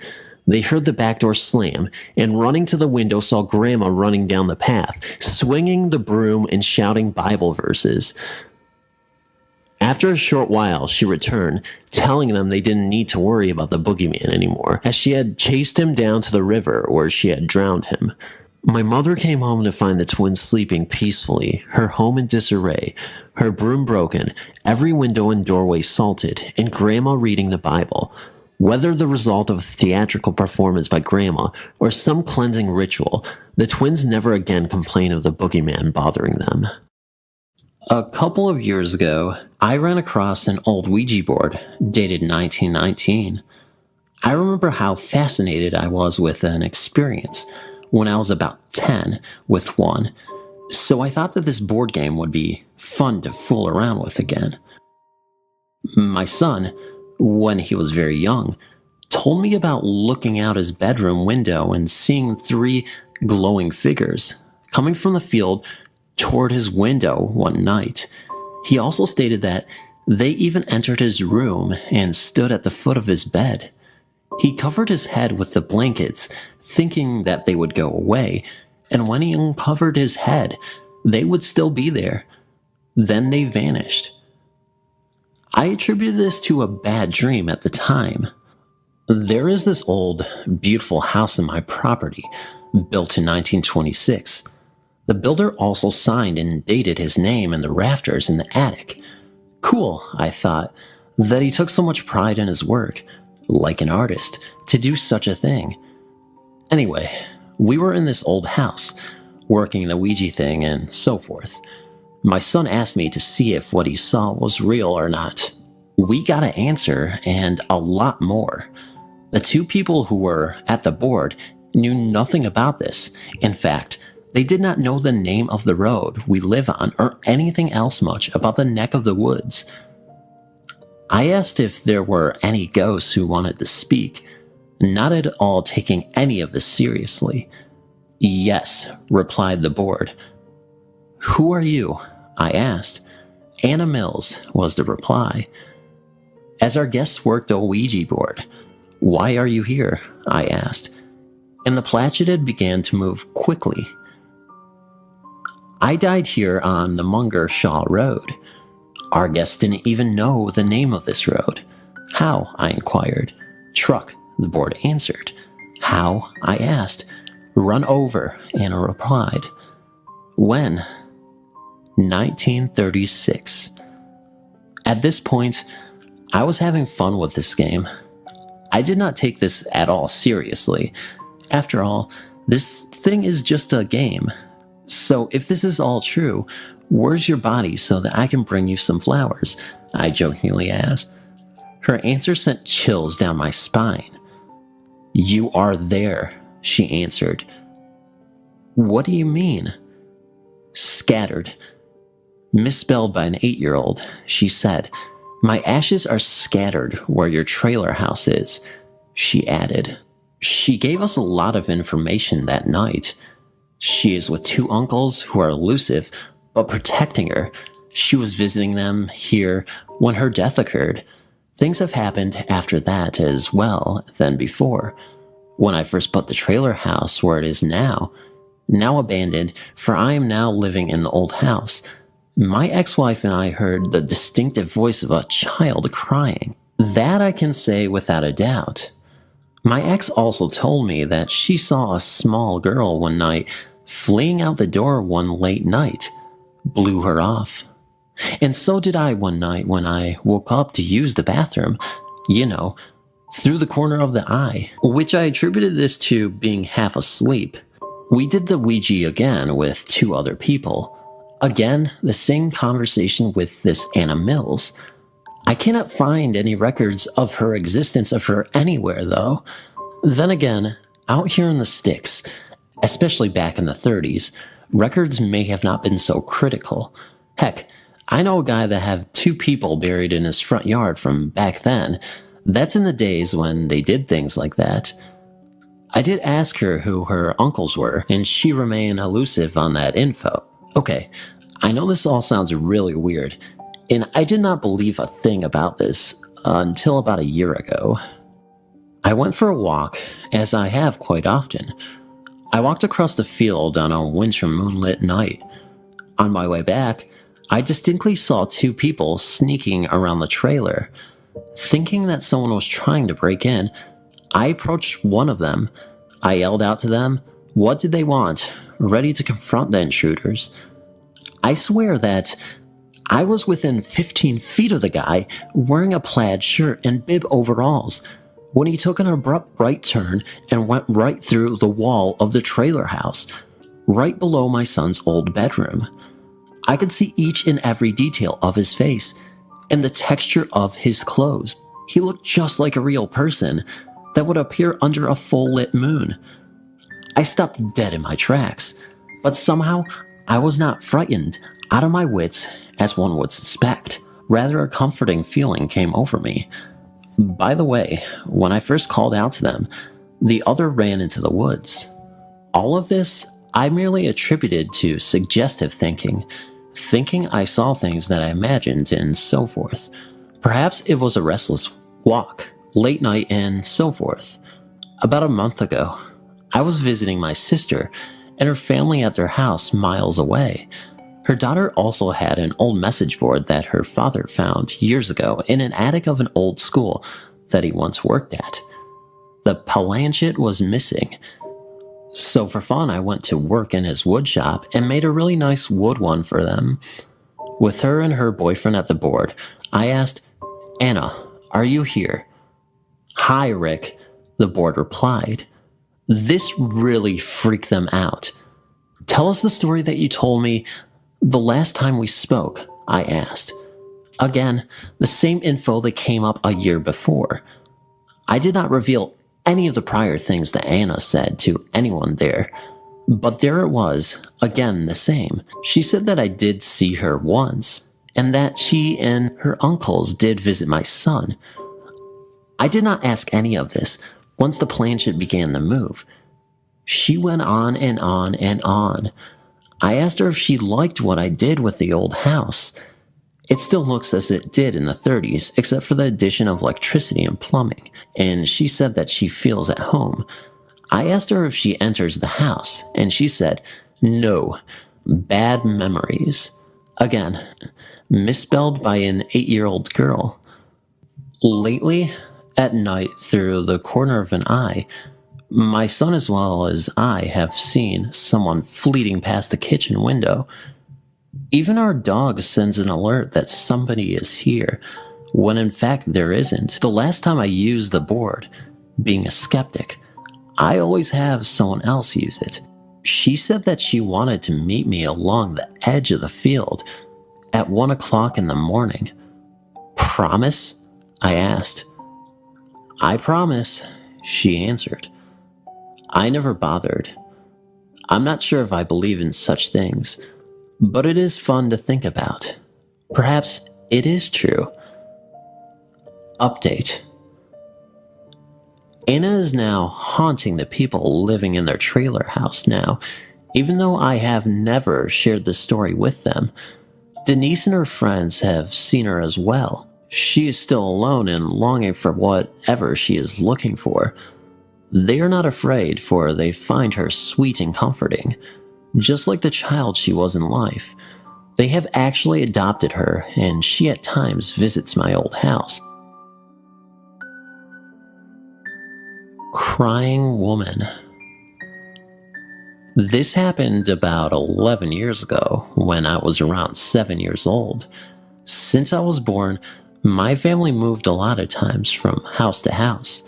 They heard the back door slam, and running to the window saw Grandma running down the path, swinging the broom and shouting Bible verses. After a short while, she returned, telling them they didn't need to worry about the boogeyman anymore, as she had chased him down to the river where she had drowned him. My mother came home to find the twins sleeping peacefully, her home in disarray, her broom broken, every window and doorway salted, and Grandma reading the Bible. Whether the result of a theatrical performance by Grandma or some cleansing ritual, the twins never again complained of the boogeyman bothering them. A couple of years ago, I ran across an old Ouija board dated 1919. I remember how fascinated I was with an experience when I was about 10 with one, so I thought that this board game would be fun to fool around with again. My son, when he was very young, told me about looking out his bedroom window and seeing 3 glowing figures coming from the field toward his window one night. He also stated that they even entered his room and stood at the foot of his bed. He covered his head with the blankets, thinking that they would go away, and when he uncovered his head, they would still be there. Then they vanished. I attributed this to a bad dream at the time. There is this old, beautiful house in my property, built in 1926. The builder also signed and dated his name in the rafters in the attic. Cool, I thought, that he took so much pride in his work, like an artist, to do such a thing. Anyway, we were in this old house, working the Ouija thing and so forth. My son asked me to see if what he saw was real or not. We got an answer and a lot more. The 2 people who were at the board knew nothing about this. In fact, they did not know the name of the road we live on or anything else much about the neck of the woods. I asked if there were any ghosts who wanted to speak, not at all taking any of this seriously. "Yes," replied the board. "Who are you?" I asked. "Anna Mills," was the reply. As our guests worked a Ouija board, "Why are you here?" I asked, and the Platchidid began to move quickly. "I died here on the Munger Shaw Road." Our guests didn't even know the name of this road. "How?" I inquired. "Truck," the board answered. "How?" I asked. "Run over," Anna replied. "When?" 1936. At this point, I was having fun with this game. I did not take this at all seriously. After all, this thing is just a game. So if this is all true, where's your body so that I can bring you some flowers? I jokingly asked. Her answer sent chills down my spine. "You are there," she answered. "What do you mean?" "Scattered." Misspelled by an 8-year-old, she said, "My ashes are scattered where your trailer house is," she added. She gave us a lot of information that night. She is with 2 uncles who are elusive but protecting her. She was visiting them here when her death occurred. Things have happened after that as well than before. When I first put the trailer house where it is now abandoned, for I am now living in the old house, my ex-wife and I heard the distinctive voice of a child crying. That I can say without a doubt. My ex also told me that she saw a small girl one night fleeing out the door one late night, blew her off. And so did I one night when I woke up to use the bathroom, through the corner of the eye, which I attributed this to being half asleep. We did the Ouija again with 2 other people. Again, the same conversation with this Anna Mills. I cannot find any records of her existence of her anywhere, though. Then again, out here in the sticks, especially back in the 30s, records may have not been so critical. Heck, I know a guy that had 2 people buried in his front yard from back then. That's in the days when they did things like that. I did ask her who her uncles were, and she remained elusive on that info. Okay, I know this all sounds really weird, and I did not believe a thing about this until about a year ago. I went for a walk, as I have quite often. I walked across the field on a winter moonlit night. On my way back, I distinctly saw 2 people sneaking around the trailer. Thinking that someone was trying to break in, I approached one of them. I yelled out to them, "What did they want?" ready to confront the intruders. I swear that I was within 15 feet of the guy wearing a plaid shirt and bib overalls when he took an abrupt right turn and went right through the wall of the trailer house, right below my son's old bedroom. I could see each and every detail of his face and the texture of his clothes. He looked just like a real person that would appear under a full-lit moon. I stopped dead in my tracks, but somehow I was not frightened out of my wits as one would suspect. Rather, a comforting feeling came over me. By the way, when I first called out to them, the other ran into the woods. All of this I merely attributed to suggestive thinking I saw things that I imagined and so forth. Perhaps it was a restless walk, late night and so forth. About a month ago, I was visiting my sister and her family at their house miles away. Her daughter also had an old message board that her father found years ago in an attic of an old school that he once worked at. The planchet was missing. So for fun, I went to work in his wood shop and made a really nice wood one for them. With her and her boyfriend at the board, I asked, "Anna, are you here?" "Hi, Rick," the board replied. This really freaked them out. "Tell us the story that you told me the last time we spoke," I asked. Again, the same info that came up a year before. I did not reveal any of the prior things that Anna said to anyone there, but there it was, again the same. She said that I did see her once, and that she and her uncles did visit my son. I did not ask any of this once the planchet began to move. She went on and on and on. I asked her if she liked what I did with the old house. It still looks as it did in the 30s, except for the addition of electricity and plumbing, and she said that she feels at home. I asked her if she enters the house, and she said, "No, bad memories." Again, misspelled by an 8-year-old girl. Lately, at night through the corner of an eye, my son as well as I have seen someone fleeting past the kitchen window. Even our dog sends an alert that somebody is here, when in fact there isn't. The last time I used the board, being a skeptic, I always have someone else use it. She said that she wanted to meet me along the edge of the field at 1 o'clock in the morning. Promise? I asked. "I promise," she answered. I never bothered. I'm not sure if I believe in such things, but it is fun to think about. Perhaps it is true. Update. Anna is now haunting the people living in their trailer house now, even though I have never shared this story with them. Denise and her friends have seen her as well. She is still alone and longing for whatever she is looking for. They are not afraid, for they find her sweet and comforting. Just like the child she was in life, they have actually adopted her, and she at times visits my old house. Crying woman. This happened about 11 years ago, when I was around 7 years old. Since I was born, my family moved a lot of times from house to house.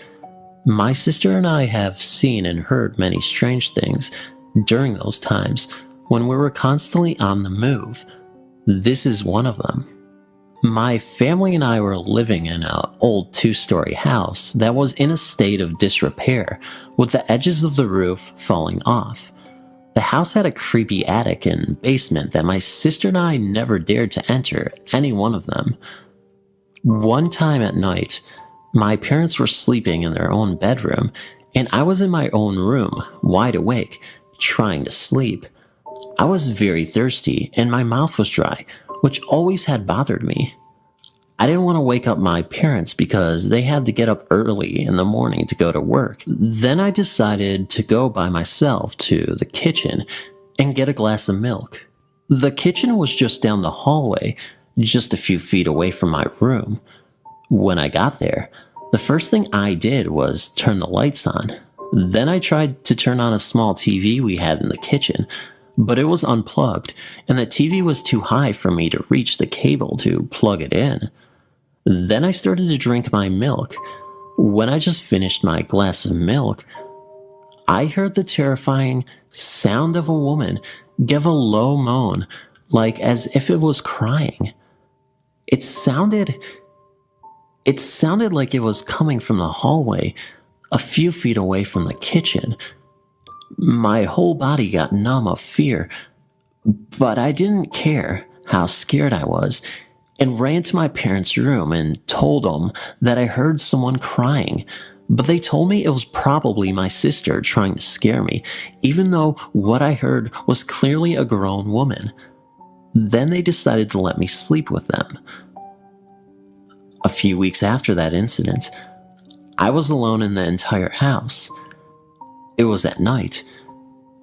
My sister and I have seen and heard many strange things during those times when we were constantly on the move. This is one of them. My family and I were living in an old 2-story house that was in a state of disrepair, with the edges of the roof falling off. The house had a creepy attic and basement that my sister and I never dared to enter any one of them. One time at night, my parents were sleeping in their own bedroom, and I was in my own room, wide awake, trying to sleep. I was very thirsty, and my mouth was dry, which always had bothered me. I didn't want to wake up my parents because they had to get up early in the morning to go to work. Then I decided to go by myself to the kitchen and get a glass of milk. The kitchen was just down the hallway, just a few feet away from my room. When I got there, the first thing I did was turn the lights on. Then I tried to turn on a small TV we had in the kitchen, but it was unplugged, and the TV was too high for me to reach the cable to plug it in. Then I started to drink my milk. When I just finished my glass of milk, I heard the terrifying sound of a woman give a low moan, like as if it was crying. It sounded like it was coming from the hallway, a few feet away from the kitchen. My whole body got numb of fear, but I didn't care how scared I was, and ran to my parents' room and told them that I heard someone crying. But they told me it was probably my sister trying to scare me, even though what I heard was clearly a grown woman. Then they decided to let me sleep with them. A few weeks after that incident, I was alone in the entire house. It was at night,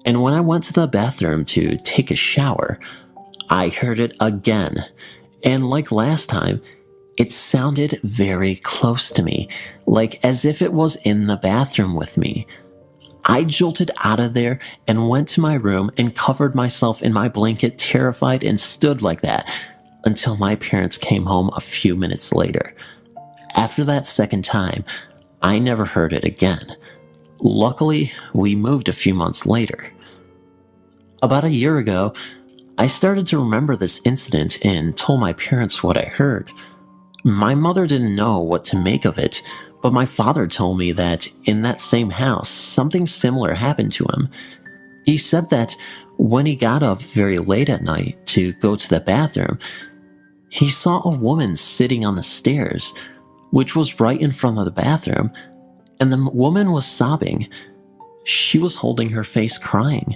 and when I went to the bathroom to take a shower, I heard it again, and like last time, it sounded very close to me, like as if it was in the bathroom with me. I jolted out of there and went to my room and covered myself in my blanket, terrified, and stood like that until my parents came home a few minutes later. After that second time, I never heard it again. Luckily, we moved a few months later. About a year ago, I started to remember this incident and told my parents what I heard. My mother didn't know what to make of it, but my father told me that in that same house, something similar happened to him. He said that when he got up very late at night to go to the bathroom, he saw a woman sitting on the stairs, which was right in front of the bathroom, and the woman was sobbing. She was holding her face crying.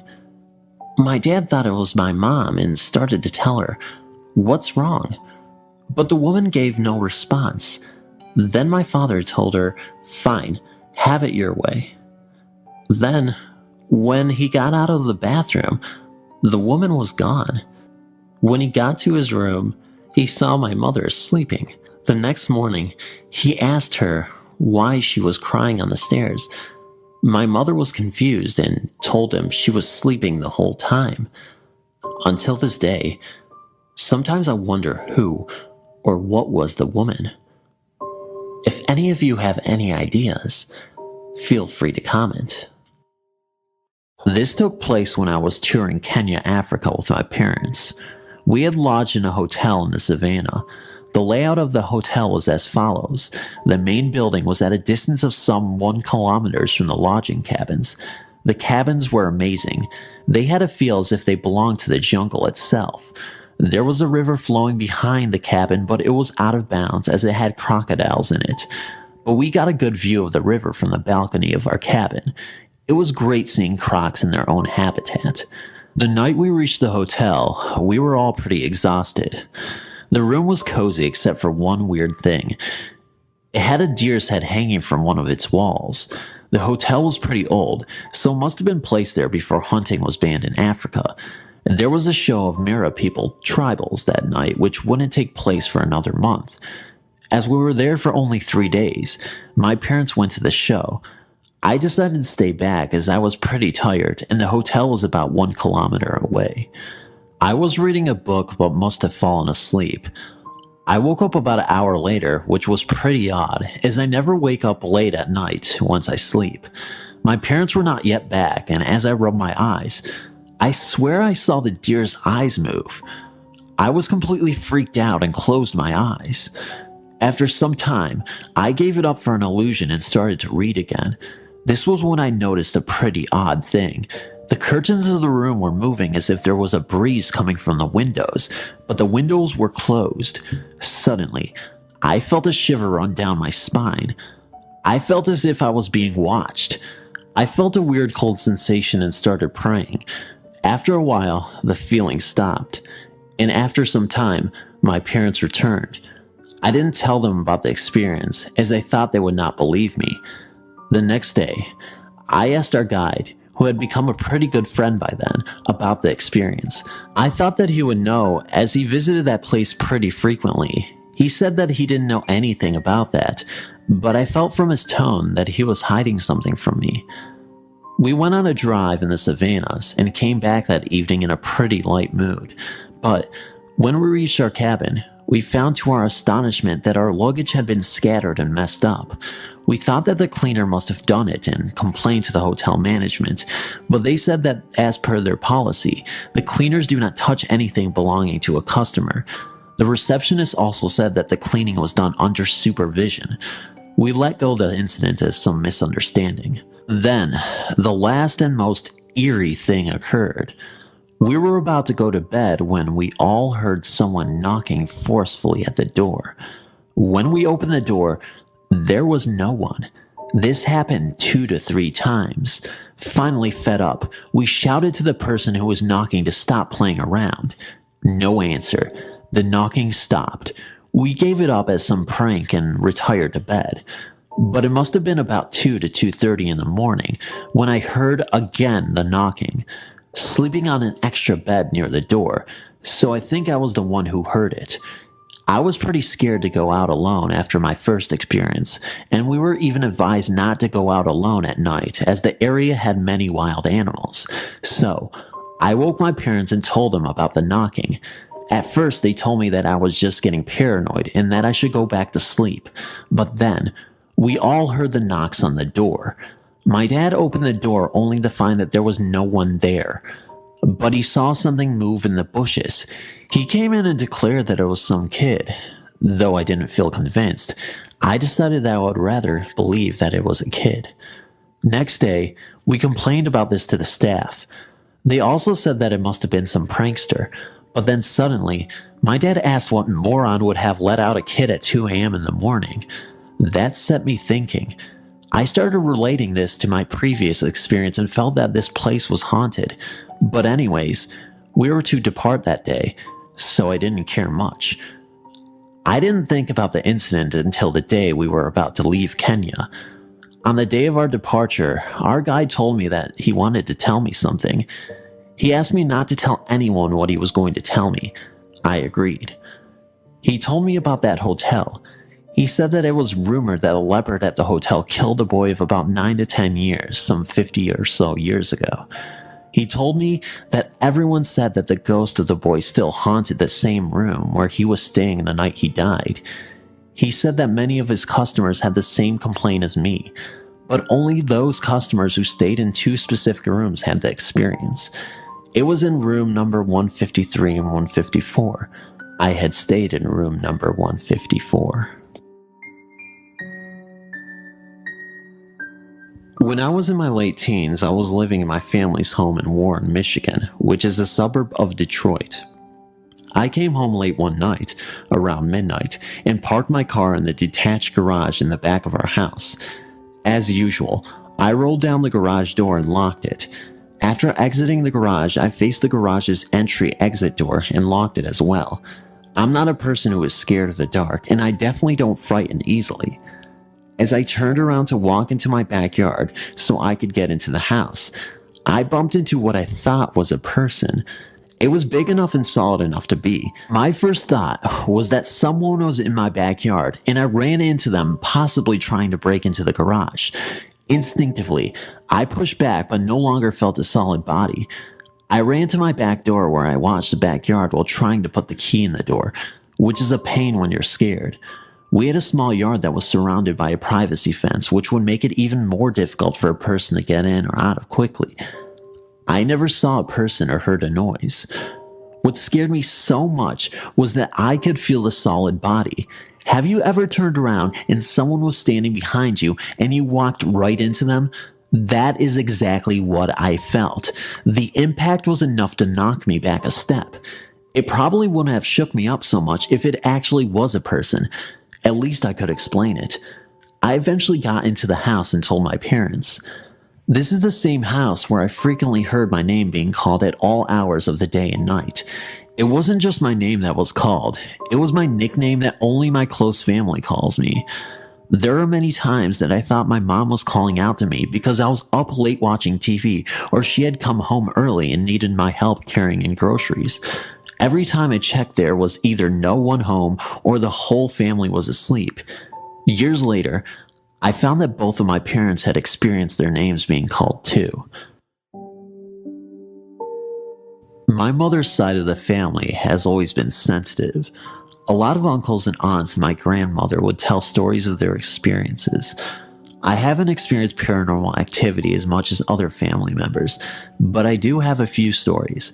My dad thought it was my mom and started to tell her, "What's wrong?" But the woman gave no response. Then my father told her, "Fine, have it your way." Then, when he got out of the bathroom, the woman was gone. When he got to his room, he saw my mother sleeping. The next morning, he asked her why she was crying on the stairs. My mother was confused and told him she was sleeping the whole time. Until this day, sometimes I wonder who or what was the woman. If any of you have any ideas, feel free to comment. This took place when I was touring Kenya, Africa with my parents. We had lodged in a hotel in the savannah. The layout of the hotel was as follows. The main building was at a distance of some 1 kilometer from the lodging cabins. The cabins were amazing. They had a feel as if they belonged to the jungle itself. There was a river flowing behind the cabin, but it was out of bounds as it had crocodiles in it. But we got a good view of the river from the balcony of our cabin. It was great seeing crocs in their own habitat. The night we reached the hotel, we were all pretty exhausted. The room was cozy except for one weird thing. It had a deer's head hanging from one of its walls. The hotel was pretty old, so it must have been placed there before hunting was banned in Africa. And there was a show of Mira people, tribals, that night, which wouldn't take place for another month. As we were there for only 3 days, my parents went to the show. I decided to stay back as I was pretty tired, and the hotel was about 1 kilometer away. I was reading a book but must have fallen asleep. I woke up about an hour later, which was pretty odd, as I never wake up late at night once I sleep. My parents were not yet back, and as I rubbed my eyes, I swear I saw the deer's eyes move. I was completely freaked out and closed my eyes. After some time, I gave it up for an illusion and started to read again. This was when I noticed a pretty odd thing. The curtains of the room were moving as if there was a breeze coming from the windows, but the windows were closed. Suddenly, I felt a shiver run down my spine. I felt as if I was being watched. I felt a weird cold sensation and started praying. After a while, the feeling stopped, and after some time, my parents returned. I didn't tell them about the experience, as I thought they would not believe me. The next day, I asked our guide, who had become a pretty good friend by then, about the experience. I thought that he would know, as he visited that place pretty frequently. He said that he didn't know anything about that, but I felt from his tone that he was hiding something from me. We went on a drive in the savannas and came back that evening in a pretty light mood, but when we reached our cabin, we found to our astonishment that our luggage had been scattered and messed up. We thought that the cleaner must have done it and complained to the hotel management, but they said that as per their policy, the cleaners do not touch anything belonging to a customer. The receptionist also said that the cleaning was done under supervision. We let go of the incident as some misunderstanding. Then, the last and most eerie thing occurred. We were about to go to bed when we all heard someone knocking forcefully at the door. When we opened the door, there was no one. This happened 2 to 3 times. Finally fed up, we shouted to the person who was knocking to stop playing around. No answer. The knocking stopped. We gave it up as some prank and retired to bed. But it must have been about 2 to 2:30 in the morning when I heard again the knocking. Sleeping on an extra bed near the door, so I think I was the one who heard it. I was pretty scared to go out alone after my first experience, and we were even advised not to go out alone at night as the area had many wild animals. So, I woke my parents and told them about the knocking. At first, they told me that I was just getting paranoid and that I should go back to sleep, but then, we all heard the knocks on the door. My dad opened the door only to find that there was no one there, but he saw something move in the bushes. He came in and declared that it was some kid. Though I didn't feel convinced, I decided that I would rather believe that it was a kid. Next day, we complained about this to the staff. They also said that it must have been some prankster, but then suddenly, my dad asked what moron would have let out a kid at 2 a.m. in the morning. That set me thinking. I started relating this to my previous experience and felt that this place was haunted. But anyways, we were to depart that day, so I didn't care much. I didn't think about the incident until the day we were about to leave Kenya. On the day of our departure, our guide told me that he wanted to tell me something. He asked me not to tell anyone what he was going to tell me. I agreed. He told me about that hotel. He said that it was rumored that a leopard at the hotel killed a boy of about 9 to 10 years, some 50 or so years ago. He told me that everyone said that the ghost of the boy still haunted the same room where he was staying the night he died. He said that many of his customers had the same complaint as me, but only those customers who stayed in 2 specific rooms had the experience. It was in room number 153 and 154. I had stayed in room number 154. When I was in my late teens, I was living in my family's home in Warren, Michigan, which is a suburb of Detroit. I came home late one night, around midnight, and parked my car in the detached garage in the back of our house. As usual, I rolled down the garage door and locked it. After exiting the garage, I faced the garage's entry-exit door and locked it as well. I'm not a person who is scared of the dark, and I definitely don't frighten easily. As I turned around to walk into my backyard so I could get into the house, I bumped into what I thought was a person. It was big enough and solid enough to be. My first thought was that someone was in my backyard, and I ran into them, possibly trying to break into the garage. Instinctively, I pushed back but no longer felt a solid body. I ran to my back door where I watched the backyard while trying to put the key in the door, which is a pain when you're scared. We had a small yard that was surrounded by a privacy fence, which would make it even more difficult for a person to get in or out of quickly. I never saw a person or heard a noise. What scared me so much was that I could feel the solid body. Have you ever turned around and someone was standing behind you and you walked right into them? That is exactly what I felt. The impact was enough to knock me back a step. It probably wouldn't have shook me up so much if it actually was a person. At least I could explain it. I eventually got into the house and told my parents. This is the same house where I frequently heard my name being called at all hours of the day and night. It wasn't just my name that was called, it was my nickname that only my close family calls me. There are many times that I thought my mom was calling out to me because I was up late watching TV, or she had come home early and needed my help carrying in groceries. Every time I checked, there was either no one home or the whole family was asleep. Years later, I found that both of my parents had experienced their names being called too. My mother's side of the family has always been sensitive. A lot of uncles and aunts and my grandmother would tell stories of their experiences. I haven't experienced paranormal activity as much as other family members, but I do have a few stories.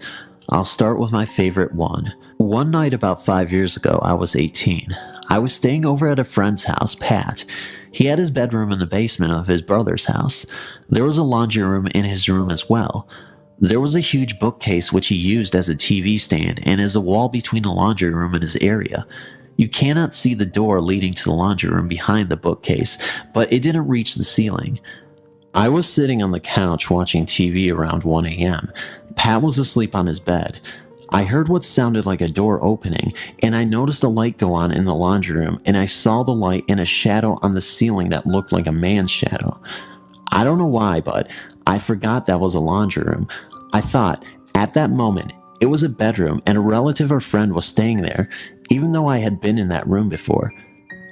I'll start with my favorite one. One night about 5 years ago, I was 18. I was staying over at a friend's house, Pat. He had his bedroom in the basement of his brother's house. There was a laundry room in his room as well. There was a huge bookcase which he used as a TV stand and as a wall between the laundry room and his area. You cannot see the door leading to the laundry room behind the bookcase, but it didn't reach the ceiling. I was sitting on the couch watching TV around 1 a.m. Pat was asleep on his bed. I heard what sounded like a door opening, and I noticed a light go on in the laundry room, and I saw the light and a shadow on the ceiling that looked like a man's shadow. I don't know why, but I forgot that was a laundry room. I thought, at that moment, it was a bedroom and a relative or friend was staying there, even though I had been in that room before.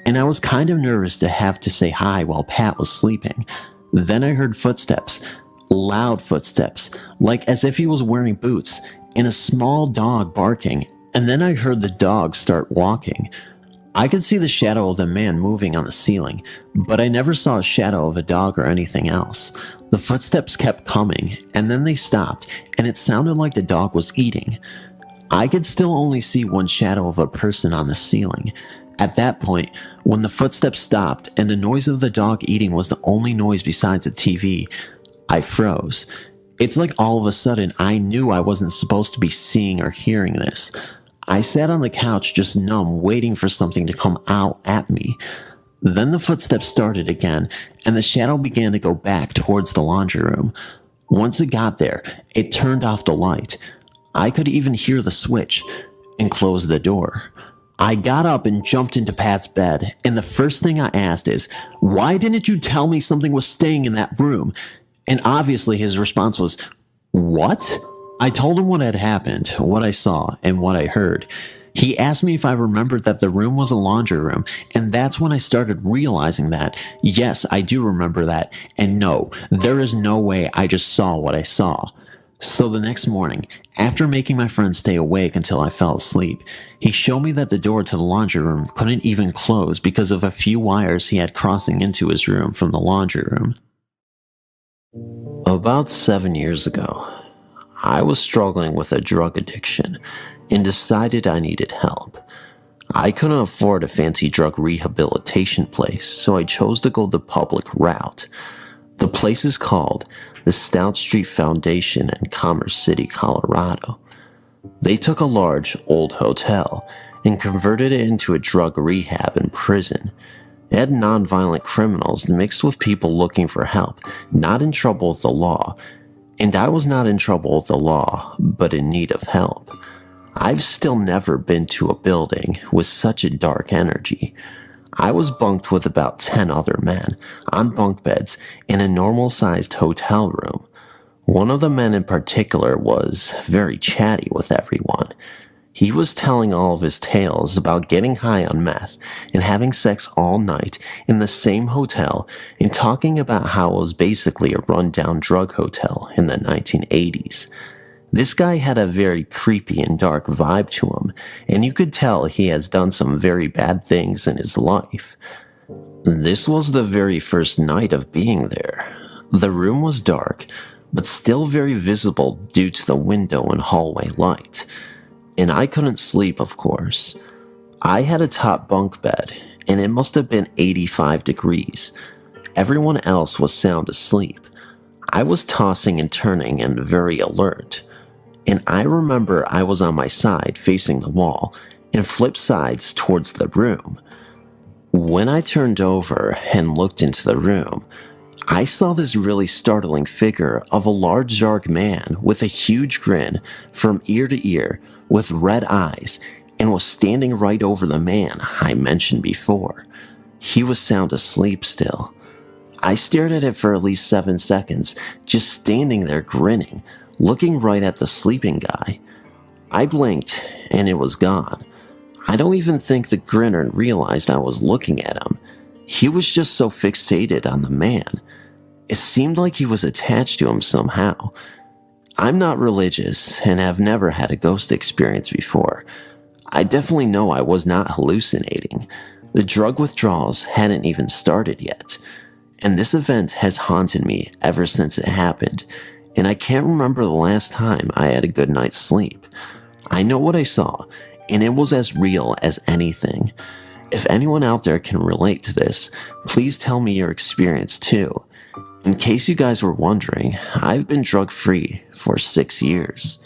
And I was kind of nervous to have to say hi while Pat was sleeping. Then I heard footsteps, loud footsteps, like as if he was wearing boots, and a small dog barking, and then I heard the dog start walking. I could see the shadow of the man moving on the ceiling, but I never saw a shadow of a dog or anything else. The footsteps kept coming, and then they stopped, and it sounded like the dog was eating. I could still only see one shadow of a person on the ceiling. At that point, when the footsteps stopped and the noise of the dog eating was the only noise besides the TV, I froze. It's like all of a sudden I knew I wasn't supposed to be seeing or hearing this. I sat on the couch just numb, waiting for something to come out at me. Then the footsteps started again, and the shadow began to go back towards the laundry room. Once it got there, it turned off the light. I could even hear the switch, and closed the door. I got up and jumped into Pat's bed, and the first thing I asked is, "Why didn't you tell me something was staying in that room?" And obviously his response was, "What?" I told him what had happened, what I saw, and what I heard. He asked me if I remembered that the room was a laundry room, and that's when I started realizing that, yes, I do remember that, and no, there is no way I just saw what I saw. So the next morning, after making my friend stay awake until I fell asleep, he showed me that the door to the laundry room couldn't even close because of a few wires he had crossing into his room from the laundry room. About 7 years ago, I was struggling with a drug addiction and decided I needed help. I couldn't afford a fancy drug rehabilitation place, so I chose to go the public route. The place is called the Stout Street Foundation in Commerce City, Colorado. They took a large, old hotel and converted it into a drug rehab and prison. It had nonviolent criminals mixed with people looking for help, not in trouble with the law. And I was not in trouble with the law, but in need of help. I've still never been to a building with such a dark energy. I was bunked with about 10 other men on bunk beds in a normal-sized hotel room. One of the men in particular was very chatty with everyone. He was telling all of his tales about getting high on meth and having sex all night in the same hotel and talking about how it was basically a rundown drug hotel in the 1980s. This guy had a very creepy and dark vibe to him, and you could tell he has done some very bad things in his life. This was the very first night of being there. The room was dark, but still very visible due to the window and hallway light. And I couldn't sleep, of course. I had a top bunk bed, and it must have been 85 degrees. Everyone else was sound asleep. I was tossing and turning and very alert. And I remember I was on my side facing the wall and flipped sides towards the room. When I turned over and looked into the room, I saw this really startling figure of a large dark man with a huge grin from ear to ear with red eyes and was standing right over the man I mentioned before. He was sound asleep still. I stared at it for at least 7 seconds, just standing there grinning, looking right at the sleeping guy. I blinked and it was gone. I don't even think the grinner realized I was looking at him. He was just so fixated on the man. It seemed like he was attached to him somehow. I'm not religious and have never had a ghost experience before. I definitely know I was not hallucinating. The drug withdrawals hadn't even started yet. And this event has haunted me ever since it happened. And I can't remember the last time I had a good night's sleep. I know what I saw, and it was as real as anything. If anyone out there can relate to this, please tell me your experience too. In case you guys were wondering, I've been drug-free for 6 years.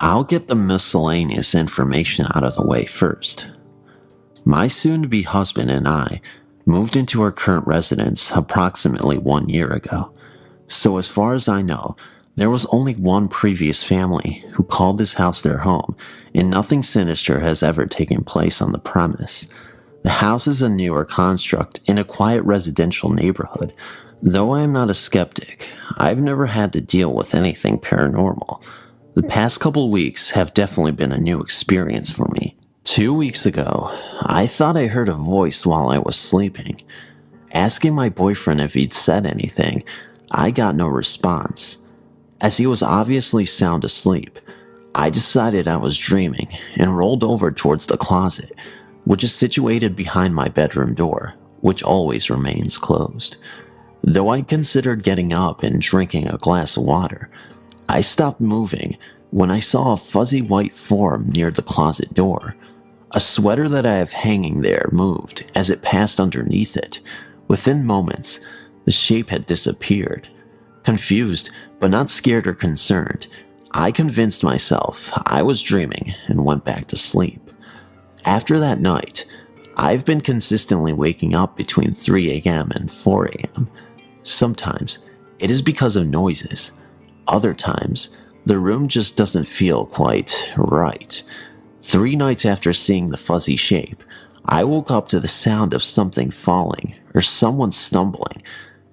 I'll get the miscellaneous information out of the way first. My soon-to-be husband and I moved into our current residence approximately 1 year ago. So as far as I know, there was only one previous family who called this house their home, and nothing sinister has ever taken place on the premise. The house is a newer construct in a quiet residential neighborhood. Though I am not a skeptic, I've never had to deal with anything paranormal. The past couple weeks have definitely been a new experience for me. 2 weeks ago, I thought I heard a voice while I was sleeping. Asking my boyfriend if he'd said anything, I got no response. As he was obviously sound asleep, I decided I was dreaming and rolled over towards the closet, which is situated behind my bedroom door, which always remains closed. Though I considered getting up and drinking a glass of water, I stopped moving when I saw a fuzzy white form near the closet door. A sweater that I have hanging there moved as it passed underneath it. Within moments, the shape had disappeared. Confused, but not scared or concerned, I convinced myself I was dreaming and went back to sleep. After that night, I've been consistently waking up between 3 a.m. and 4 a.m. Sometimes it is because of noises. Other times, the room just doesn't feel quite right. 3 nights after seeing the fuzzy shape, I woke up to the sound of something falling or someone stumbling.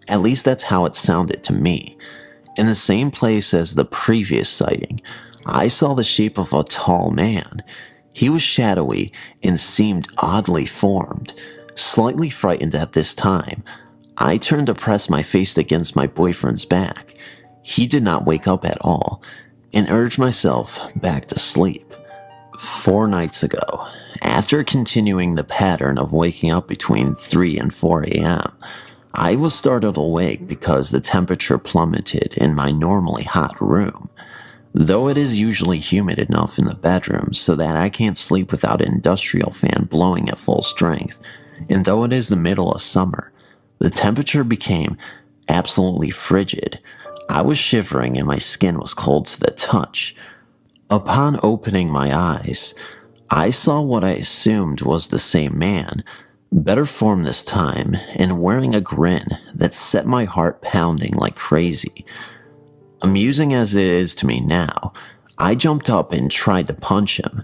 At least that's how it sounded to me. In the same place as the previous sighting, I saw the shape of a tall man. He was shadowy and seemed oddly formed. Slightly frightened at this time, I turned to press my face against my boyfriend's back. He did not wake up at all and urged myself back to sleep. 4 nights ago, after continuing the pattern of waking up between 3 and 4 a.m., I was startled awake because the temperature plummeted in my normally hot room. Though it is usually humid enough in the bedroom so that I can't sleep without an industrial fan blowing at full strength, and though it is the middle of summer, the temperature became absolutely frigid. I was shivering and my skin was cold to the touch. Upon opening my eyes, I saw what I assumed was the same man, better formed this time, and wearing a grin that set my heart pounding like crazy. Amusing as it is to me now, I jumped up and tried to punch him.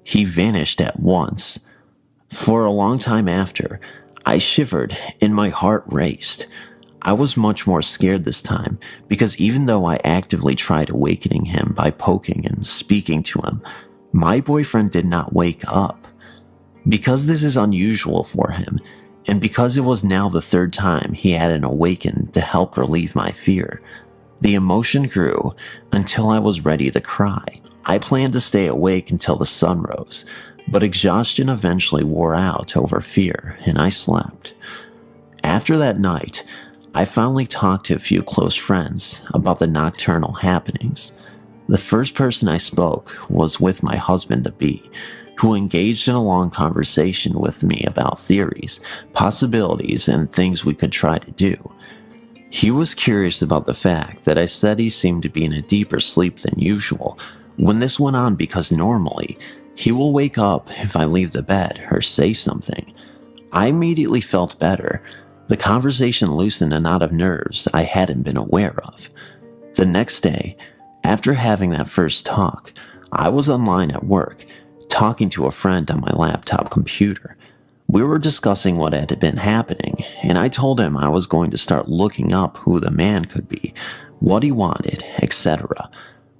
He vanished at once. For a long time after, I shivered and my heart raced. I was much more scared this time because even though I actively tried awakening him by poking and speaking to him, my boyfriend did not wake up. Because this is unusual for him, and because it was now the third time he hadn't awakened to help relieve my fear, the emotion grew until I was ready to cry. I planned to stay awake until the sun rose, but exhaustion eventually wore out over fear, and I slept. After that night, I finally talked to a few close friends about the nocturnal happenings. The first person I spoke was with my husband-to-be, who engaged in a long conversation with me about theories, possibilities, and things we could try to do. He was curious about the fact that I said he seemed to be in a deeper sleep than usual when this went on because normally, he will wake up if I leave the bed or say something. I immediately felt better. The conversation loosened a knot of nerves I hadn't been aware of. The next day, after having that first talk, I was online at work, talking to a friend on my laptop computer. We were discussing what had been happening, and I told him I was going to start looking up who the man could be, what he wanted, etc.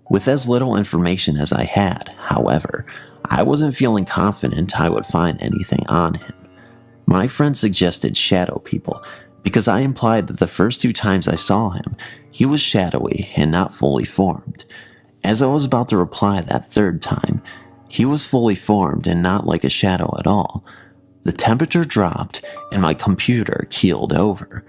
With as little information as I had, however, I wasn't feeling confident I would find anything on him. My friend suggested shadow people, because I implied that the first 2 times I saw him, he was shadowy and not fully formed. As I was about to reply that third time, he was fully formed and not like a shadow at all. The temperature dropped and my computer keeled over.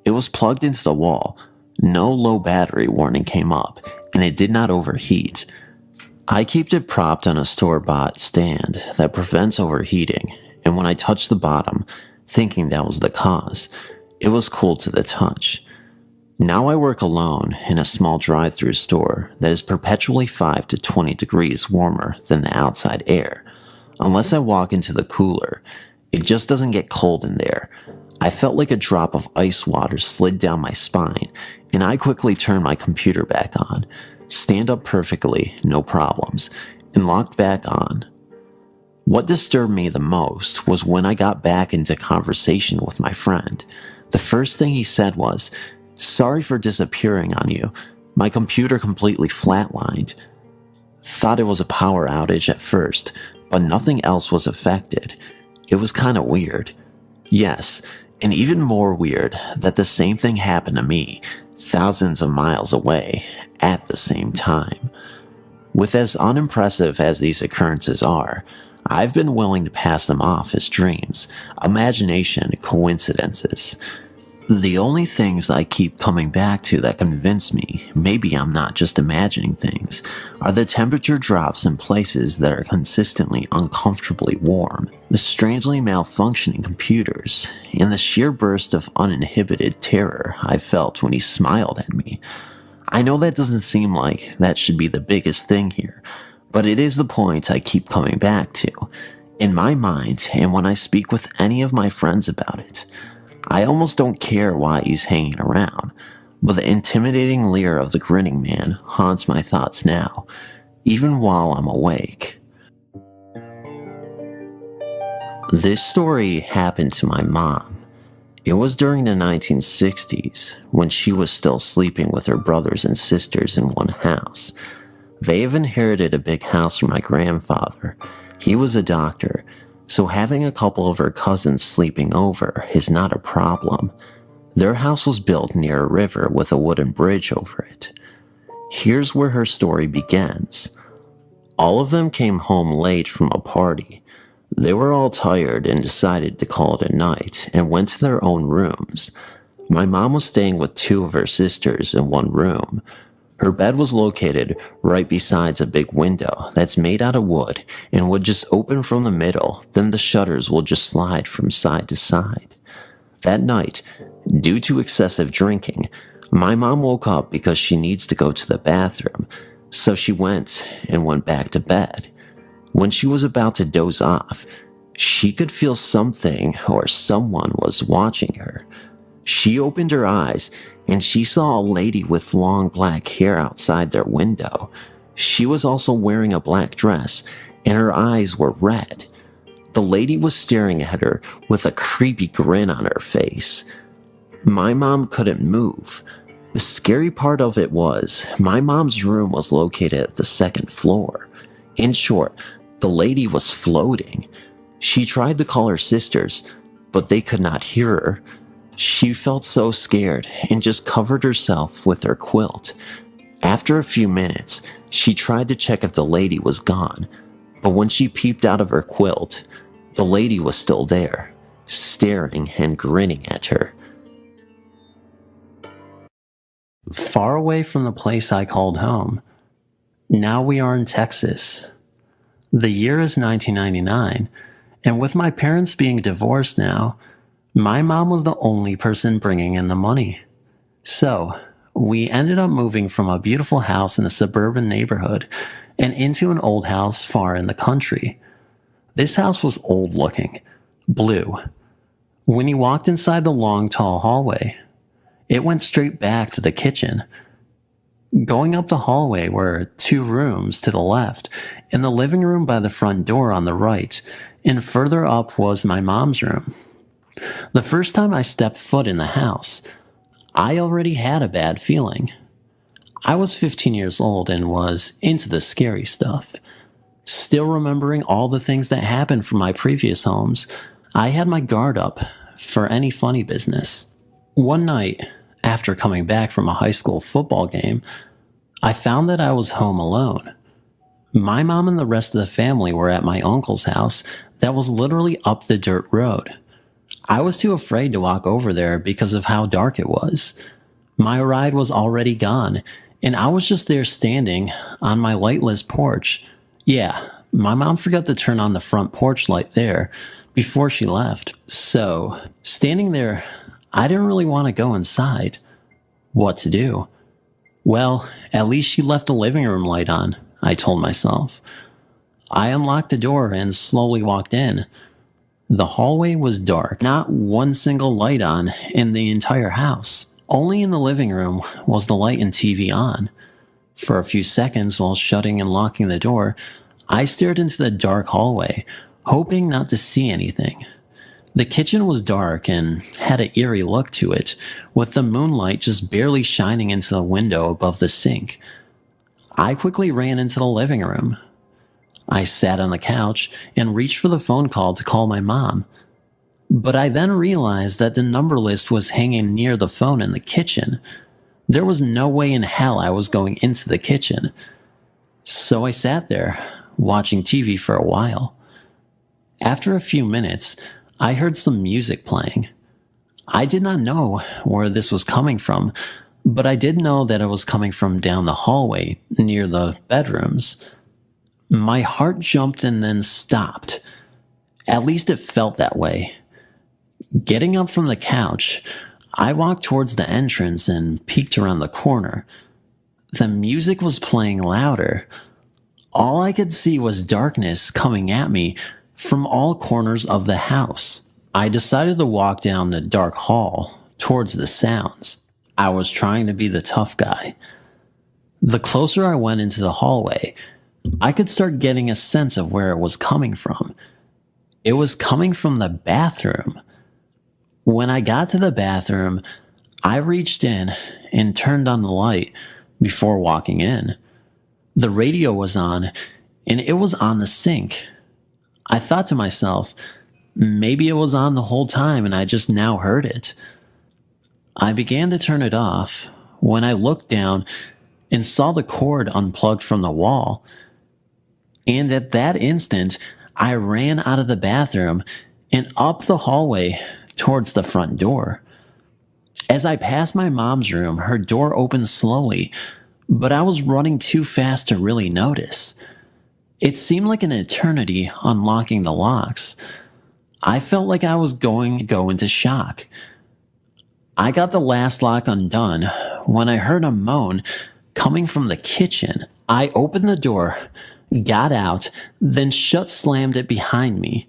It was plugged into the wall. No low battery warning came up, and it did not overheat. I kept it propped on a store-bought stand that prevents overheating, and when I touched the bottom, thinking that was the cause, it was cool to the touch. Now I work alone in a small drive-through store that is perpetually 5 to 20 degrees warmer than the outside air. Unless I walk into the cooler, it just doesn't get cold in there. I felt like a drop of ice water slid down my spine, and I quickly turned my computer back on, stand up perfectly, no problems, and locked back on. What disturbed me the most was when I got back into conversation with my friend. The first thing he said was, "Sorry for disappearing on you. My computer completely flatlined." Thought it was a power outage at first, but nothing else was affected. It was kinda weird. Yes, and even more weird that the same thing happened to me, thousands of miles away, at the same time. With as unimpressive as these occurrences are, I've been willing to pass them off as dreams, imagination, coincidences. The only things I keep coming back to that convince me maybe I'm not just imagining things are the temperature drops in places that are consistently uncomfortably warm, the strangely malfunctioning computers, and the sheer burst of uninhibited terror I felt when he smiled at me. I know that doesn't seem like that should be the biggest thing here, but it is the point I keep coming back to, in my mind and when I speak with any of my friends about it. I almost don't care why he's hanging around, but the intimidating leer of the grinning man haunts my thoughts now, even while I'm awake. This story happened to my mom. It was during the 1960s, when she was still sleeping with her brothers and sisters in one house. They have inherited a big house from my grandfather. He was a doctor, so having a couple of her cousins sleeping over is not a problem. Their house was built near a river with a wooden bridge over it. Here's where her story begins. All of them came home late from a party. They were all tired and decided to call it a night and went to their own rooms. My mom was staying with two of her sisters in one room. Her bed was located right beside a big window that's made out of wood and would just open from the middle, then the shutters will just slide from side to side. That night, due to excessive drinking, my mom woke up because she needs to go to the bathroom, so she went back to bed. When she was about to doze off, she could feel something or someone was watching her. She opened her eyes and she saw a lady with long black hair outside their window. She was also wearing a black dress and her eyes were red. The lady was staring at her with a creepy grin on her face. My mom couldn't move. The scary part of it was, my mom's room was located at the second floor. In short, the lady was floating. She tried to call her sisters, but they could not hear her. She felt so scared and just covered herself with her quilt. After a few minutes, she tried to check if the lady was gone, but when she peeped out of her quilt, the lady was still there, staring and grinning at her. Far away from the place I called home, now we are in Texas. The year is 1999, and with my parents being divorced now, my mom was the only person bringing in the money. So, we ended up moving from a beautiful house in a suburban neighborhood and into an old house far in the country. This house was old looking, blue. When you walked inside the long, tall hallway, it went straight back to the kitchen. Going up the hallway were 2 rooms to the left, and the living room by the front door on the right, and further up was my mom's room. The first time I stepped foot in the house, I already had a bad feeling. I was 15 years old and was into the scary stuff. Still remembering all the things that happened from my previous homes, I had my guard up for any funny business. One night, after coming back from a high school football game, I found that I was home alone. My mom and the rest of the family were at my uncle's house that was literally up the dirt road. I was too afraid to walk over there because of how dark it was. My ride was already gone, and I was just there standing on my lightless porch. Yeah, my mom forgot to turn on the front porch light there before she left. So, standing there, I didn't really want to go inside. What to do? Well, at least she left the living room light on, I told myself. I unlocked the door and slowly walked in. The hallway was dark, not one single light on in the entire house. Only in the living room was the light and TV on. For a few seconds while shutting and locking the door, I stared into the dark hallway, hoping not to see anything. The kitchen was dark and had an eerie look to it, with the moonlight just barely shining into the window above the sink. I quickly ran into the living room. I sat on the couch and reached for the phone call to call my mom. But I then realized that the number list was hanging near the phone in the kitchen. There was no way in hell I was going into the kitchen. So I sat there, watching TV for a while. After a few minutes, I heard some music playing. I did not know where this was coming from, but I did know that it was coming from down the hallway near the bedrooms. My heart jumped and then stopped. At least it felt that way. Getting up from the couch, I walked towards the entrance and peeked around the corner. The music was playing louder. All I could see was darkness coming at me from all corners of the house. I decided to walk down the dark hall towards the sounds. I was trying to be the tough guy. The closer I went into the hallway, I could start getting a sense of where it was coming from. It was coming from the bathroom. When I got to the bathroom, I reached in and turned on the light before walking in. The radio was on, and it was on the sink. I thought to myself, maybe it was on the whole time and I just now heard it. I began to turn it off when I looked down and saw the cord unplugged from the wall. And at that instant, I ran out of the bathroom and up the hallway towards the front door. As I passed my mom's room, her door opened slowly, but I was running too fast to really notice. It seemed like an eternity unlocking the locks. I felt like I was going to go into shock. I got the last lock undone when I heard a moan coming from the kitchen. I opened the door, got out, then slammed it behind me.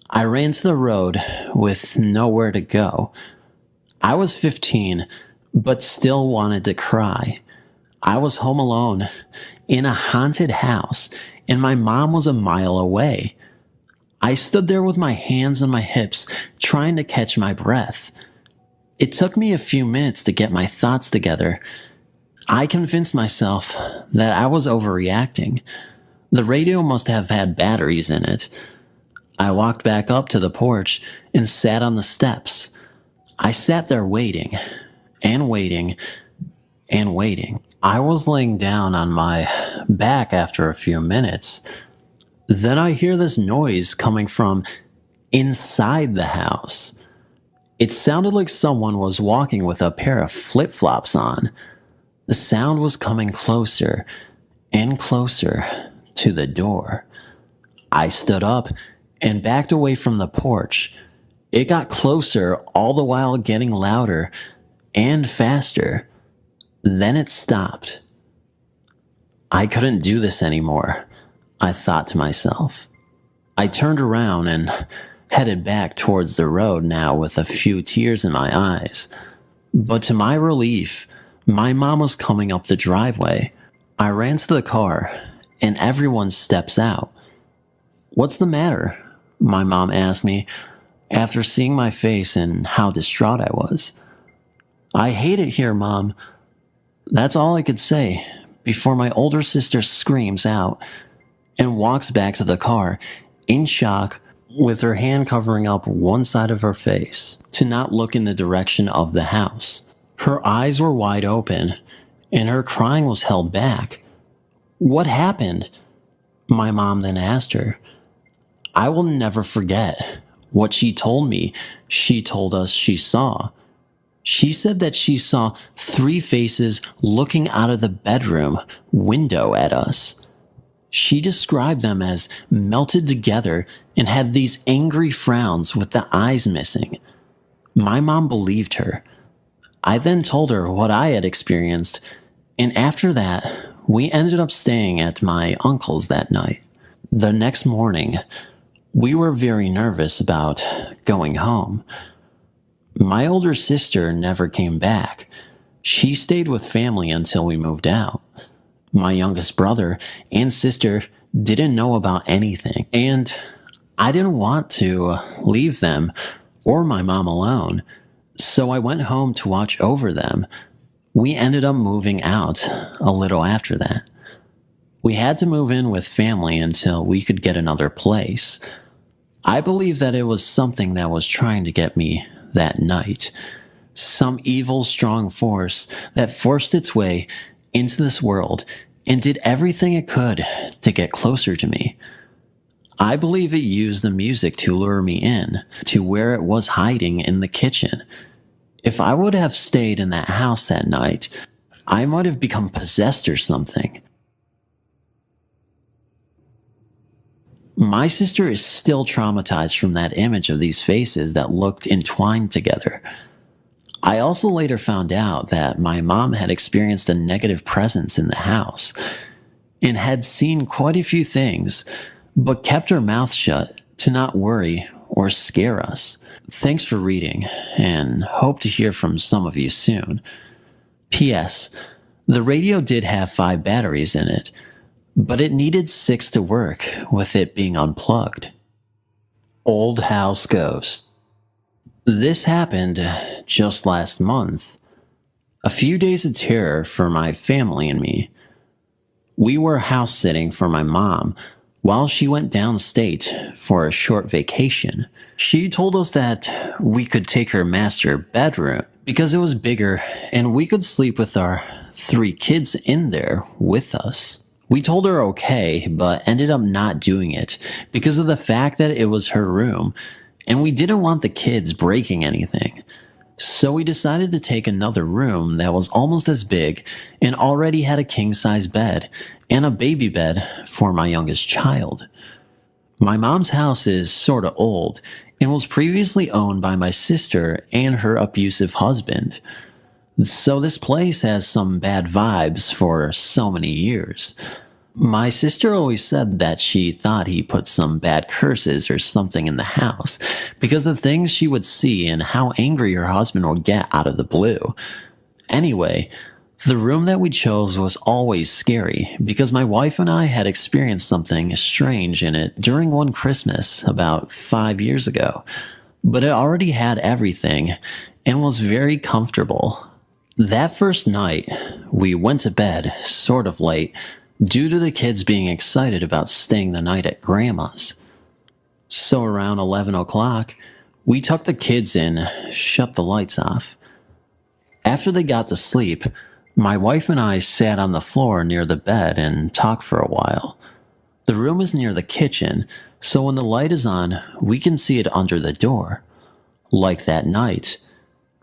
I ran to the road with nowhere to go. I was 15, but still wanted to cry. I was home alone in a haunted house, and my mom was a mile away. I stood there with my hands on my hips, trying to catch my breath. It took me a few minutes to get my thoughts together. I convinced myself that I was overreacting. The radio must have had batteries in it. I walked back up to the porch and sat on the steps. I sat there waiting, and waiting, and waiting. I was laying down on my back after a few minutes. Then I hear this noise coming from inside the house. It sounded like someone was walking with a pair of flip-flops on. The sound was coming closer and closer to the door. I stood up and backed away from the porch. It got closer, all the while getting louder and faster. Then it stopped. I couldn't do this anymore, I thought to myself. I turned around and headed back towards the road now with a few tears in my eyes. But to my relief, my mom was coming up the driveway. I ran to the car, and everyone steps out. "What's the matter?" my mom asked me after seeing my face and how distraught I was. "I hate it here, Mom." That's all I could say before my older sister screams out and walks back to the car in shock with her hand covering up one side of her face to not look in the direction of the house. Her eyes were wide open and her crying was held back. "What happened?" my mom then asked her. I will never forget what she told me. She told us she saw. She said that she saw 3 faces looking out of the bedroom window at us. She described them as melted together and had these angry frowns with the eyes missing. My mom believed her. I then told her what I had experienced, and after that, we ended up staying at my uncle's that night. The next morning, we were very nervous about going home. My older sister never came back. She stayed with family until we moved out. My youngest brother and sister didn't know about anything, and I didn't want to leave them or my mom alone, so I went home to watch over them. We ended up moving out a little after that. We had to move in with family until we could get another place. I believe that it was something that was trying to get me that night. Some evil, strong force that forced its way into this world and did everything it could to get closer to me. I believe it used the music to lure me in to where it was hiding in the kitchen. If I would have stayed in that house that night, I might have become possessed or something. My sister is still traumatized from that image of these faces that looked entwined together. I also later found out that my mom had experienced a negative presence in the house and had seen quite a few things, but kept her mouth shut to not worry or scare us. Thanks for reading, and hope to hear from some of you soon. P.S. The radio did have 5 batteries in it, but it needed 6 to work with it being unplugged. Old House Ghost. This happened just last month. A few days of terror for my family and me. We were house sitting for my mom while she went downstate for a short vacation. She told us that we could take her master bedroom because it was bigger and we could sleep with our 3 kids in there with us. We told her okay, but ended up not doing it because of the fact that it was her room and we didn't want the kids breaking anything. So we decided to take another room that was almost as big and already had a king-size bed and a baby bed for my youngest child. My mom's house is sorta old and was previously owned by my sister and her abusive husband. So this place has some bad vibes for so many years. My sister always said that she thought he put some bad curses or something in the house because of things she would see and how angry her husband would get out of the blue. Anyway, the room that we chose was always scary because my wife and I had experienced something strange in it during one Christmas about 5 years ago, but it already had everything and was very comfortable. That first night, we went to bed sort of late due to the kids being excited about staying the night at Grandma's. So around 11 o'clock, we tucked the kids in, shut the lights off. After they got to sleep, my wife and I sat on the floor near the bed and talked for a while. The room is near the kitchen, so when the light is on, we can see it under the door. Like that night,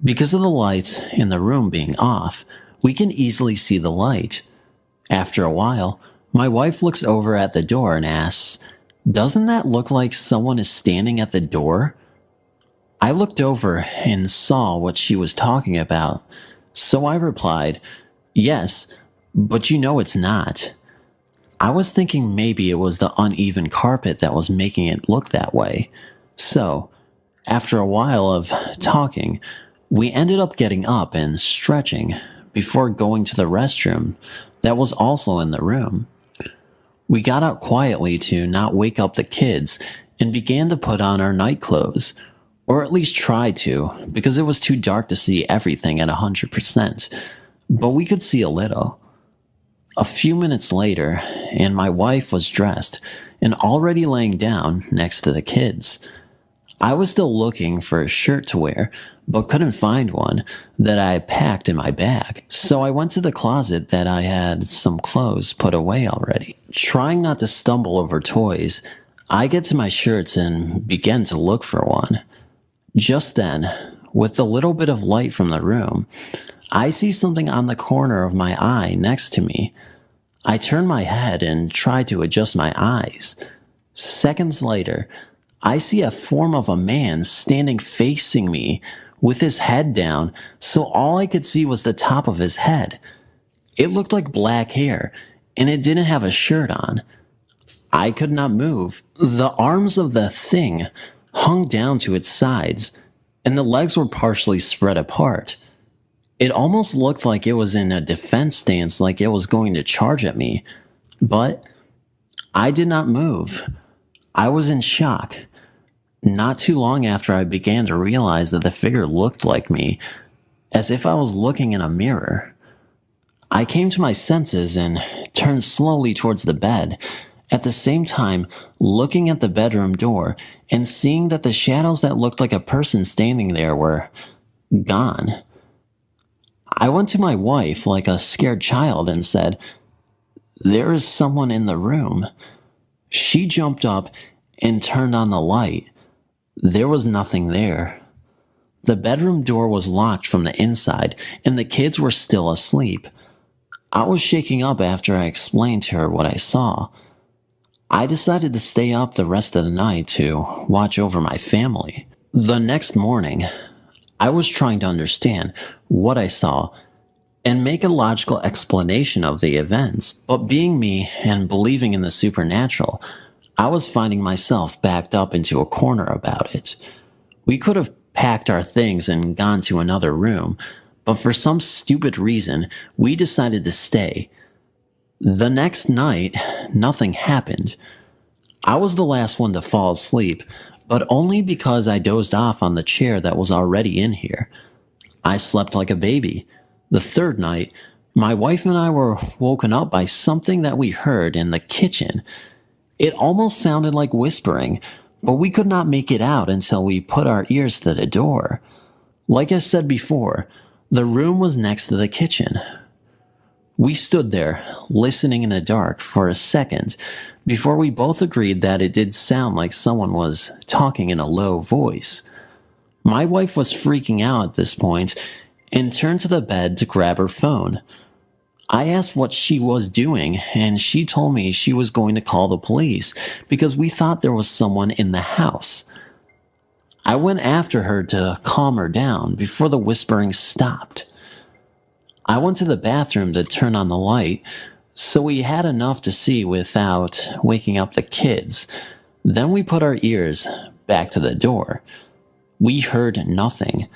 because of the lights in the room being off, we can easily see the light. After a while, my wife looks over at the door and asks, "Doesn't that look like someone is standing at the door?" I looked over and saw what she was talking about, so I replied, "Yes, but you know it's not." I was thinking maybe it was the uneven carpet that was making it look that way. So, after a while of talking, we ended up getting up and stretching before going to the restroom that was also in the room. We got out quietly to not wake up the kids and began to put on our night clothes, or at least tried to, because it was too dark to see everything at 100%, but we could see a little. A few minutes later, and my wife was dressed and already laying down next to the kids. I was still looking for a shirt to wear, but couldn't find one that I had packed in my bag. So I went to the closet that I had some clothes put away already. Trying not to stumble over toys, I get to my shirts and begin to look for one. Just then, with a little bit of light from the room, I see something on the corner of my eye next to me. I turn my head and try to adjust my eyes. Seconds later, I see a form of a man standing facing me with his head down, so all I could see was the top of his head. It looked like black hair, and it didn't have a shirt on. I could not move. The arms of the thing hung down to its sides, and the legs were partially spread apart. It almost looked like it was in a defense stance, like it was going to charge at me, but I did not move. I was in shock. Not too long after, I began to realize that the figure looked like me, as if I was looking in a mirror. I came to my senses and turned slowly towards the bed, at the same time looking at the bedroom door and seeing that the shadows that looked like a person standing there were gone. I went to my wife like a scared child and said, "There is someone in the room." She jumped up and turned on the light. There was nothing there. The bedroom door was locked from the inside, and the kids were still asleep. I was shaking up after I explained to her what I saw. I decided to stay up the rest of the night to watch over my family. The next morning, I was trying to understand what I saw and make a logical explanation of the events, but being me and believing in the supernatural, I was finding myself backed up into a corner about it. We could have packed our things and gone to another room, but for some stupid reason, we decided to stay. The next night, nothing happened. I was the last one to fall asleep, but only because I dozed off on the chair that was already in here. I slept like a baby. The third night, my wife and I were woken up by something that we heard in the kitchen. It almost sounded like whispering, but we could not make it out until we put our ears to the door. Like I said before, the room was next to the kitchen. We stood there, listening in the dark for a second, before we both agreed that it did sound like someone was talking in a low voice. My wife was freaking out at this point and turned to the bed to grab her phone. I asked what she was doing, and she told me she was going to call the police because we thought there was someone in the house. I went after her to calm her down before the whispering stopped. I went to the bathroom to turn on the light, so we had enough to see without waking up the kids. Then we put our ears back to the door. We heard nothing.